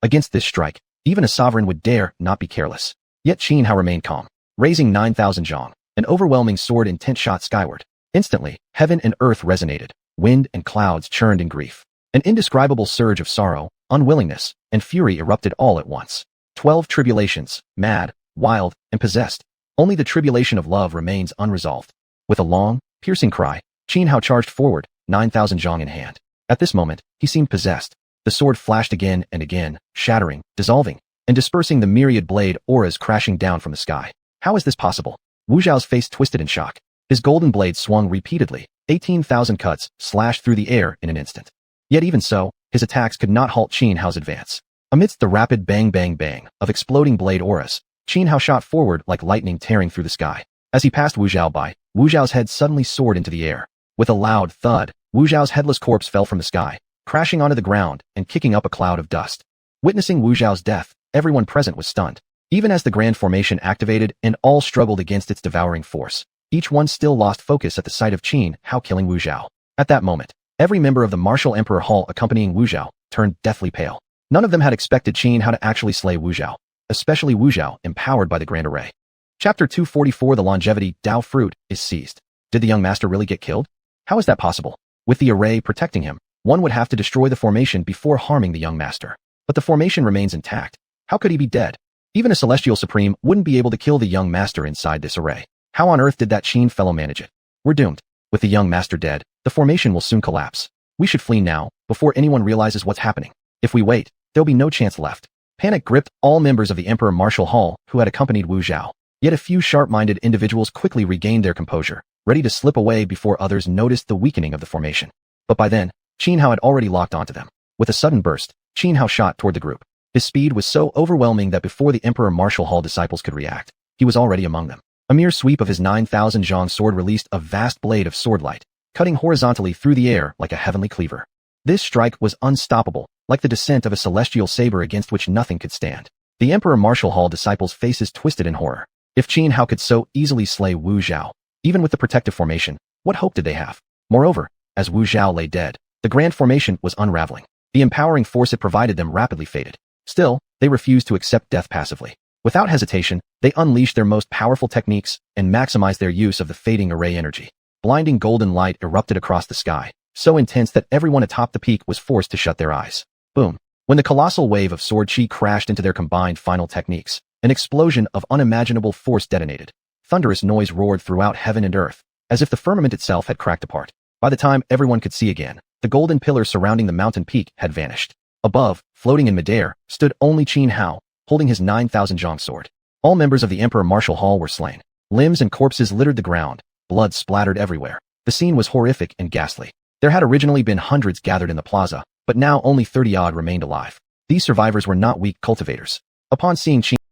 Against this strike, even a sovereign would dare not be careless. Yet Qin Hao remained calm, raising 9,000 zhang, an overwhelming sword intent shot skyward. Instantly, heaven and earth resonated, wind and clouds churned in grief. An indescribable surge of sorrow, unwillingness, and fury erupted all at once. 12 tribulations, mad, wild, and possessed. Only the tribulation of love remains unresolved. With a long, piercing cry, Qin Hao charged forward, 9,000 zhang in hand. At this moment, he seemed possessed. The sword flashed again and again, shattering, dissolving, and dispersing the myriad blade auras crashing down from the sky. How is this possible? Wu Zhao's face twisted in shock. His golden blade swung repeatedly, 18,000 cuts slashed through the air in an instant. Yet even so, his attacks could not halt Qin Hao's advance. Amidst the rapid bang bang bang of exploding blade auras, Qin Hao shot forward like lightning tearing through the sky. As he passed Wu Zhao by, Wu Zhao's head suddenly soared into the air. With a loud thud, Wu Zhao's headless corpse fell from the sky, crashing onto the ground and kicking up a cloud of dust. Witnessing Wu Zhao's death, everyone present was stunned. Even as the Grand Formation activated and all struggled against its devouring force, each one still lost focus at the sight of Qin Hao killing Wu Zhao. At that moment, every member of the Martial Emperor Hall accompanying Wu Zhao turned deathly pale. None of them had expected Qin Hao to actually slay Wu Zhao, especially Wu Zhao empowered by the Grand Array. Chapter 244 The Longevity Dao Fruit is seized. Did the young master really get killed? How is that possible? With the array protecting him, one would have to destroy the formation before harming the young master. But the formation remains intact. How could he be dead? Even a Celestial Supreme wouldn't be able to kill the young master inside this array. How on earth did that Qin fellow manage it? We're doomed. With the young master dead, the formation will soon collapse. We should flee now, before anyone realizes what's happening. If we wait, there'll be no chance left. Panic gripped all members of the Emperor Martial Hall who had accompanied Wu Zhao. Yet a few sharp-minded individuals quickly regained their composure, ready to slip away before others noticed the weakening of the formation. But by then, Qin Hao had already locked onto them. With a sudden burst, Qin Hao shot toward the group. His speed was so overwhelming that before the Emperor Martial Hall disciples could react, he was already among them. A mere sweep of his 9,000 zhang sword released a vast blade of swordlight, cutting horizontally through the air like a heavenly cleaver. This strike was unstoppable, like the descent of a celestial saber against which nothing could stand. The Emperor Martial Hall disciples' faces twisted in horror. If Qin Hao could so easily slay Wu Zhao, even with the protective formation, what hope did they have? Moreover, as Wu Zhao lay dead, the grand formation was unraveling. The empowering force it provided them rapidly faded. Still, they refused to accept death passively. Without hesitation, they unleashed their most powerful techniques and maximized their use of the fading array energy. Blinding golden light erupted across the sky, so intense that everyone atop the peak was forced to shut their eyes. Boom. When the colossal wave of sword chi crashed into their combined final techniques, an explosion of unimaginable force detonated. Thunderous noise roared throughout heaven and earth, as if the firmament itself had cracked apart. By the time everyone could see again, the golden pillars surrounding the mountain peak had vanished. Above, floating in midair, stood only Qin Hao, holding his 9,000 zhang sword. All members of the Emperor Martial Hall were slain. Limbs and corpses littered the ground, blood splattered everywhere. The scene was horrific and ghastly. There had originally been hundreds gathered in the plaza, but now only 30-odd remained alive. These survivors were not weak cultivators. Upon seeing Qin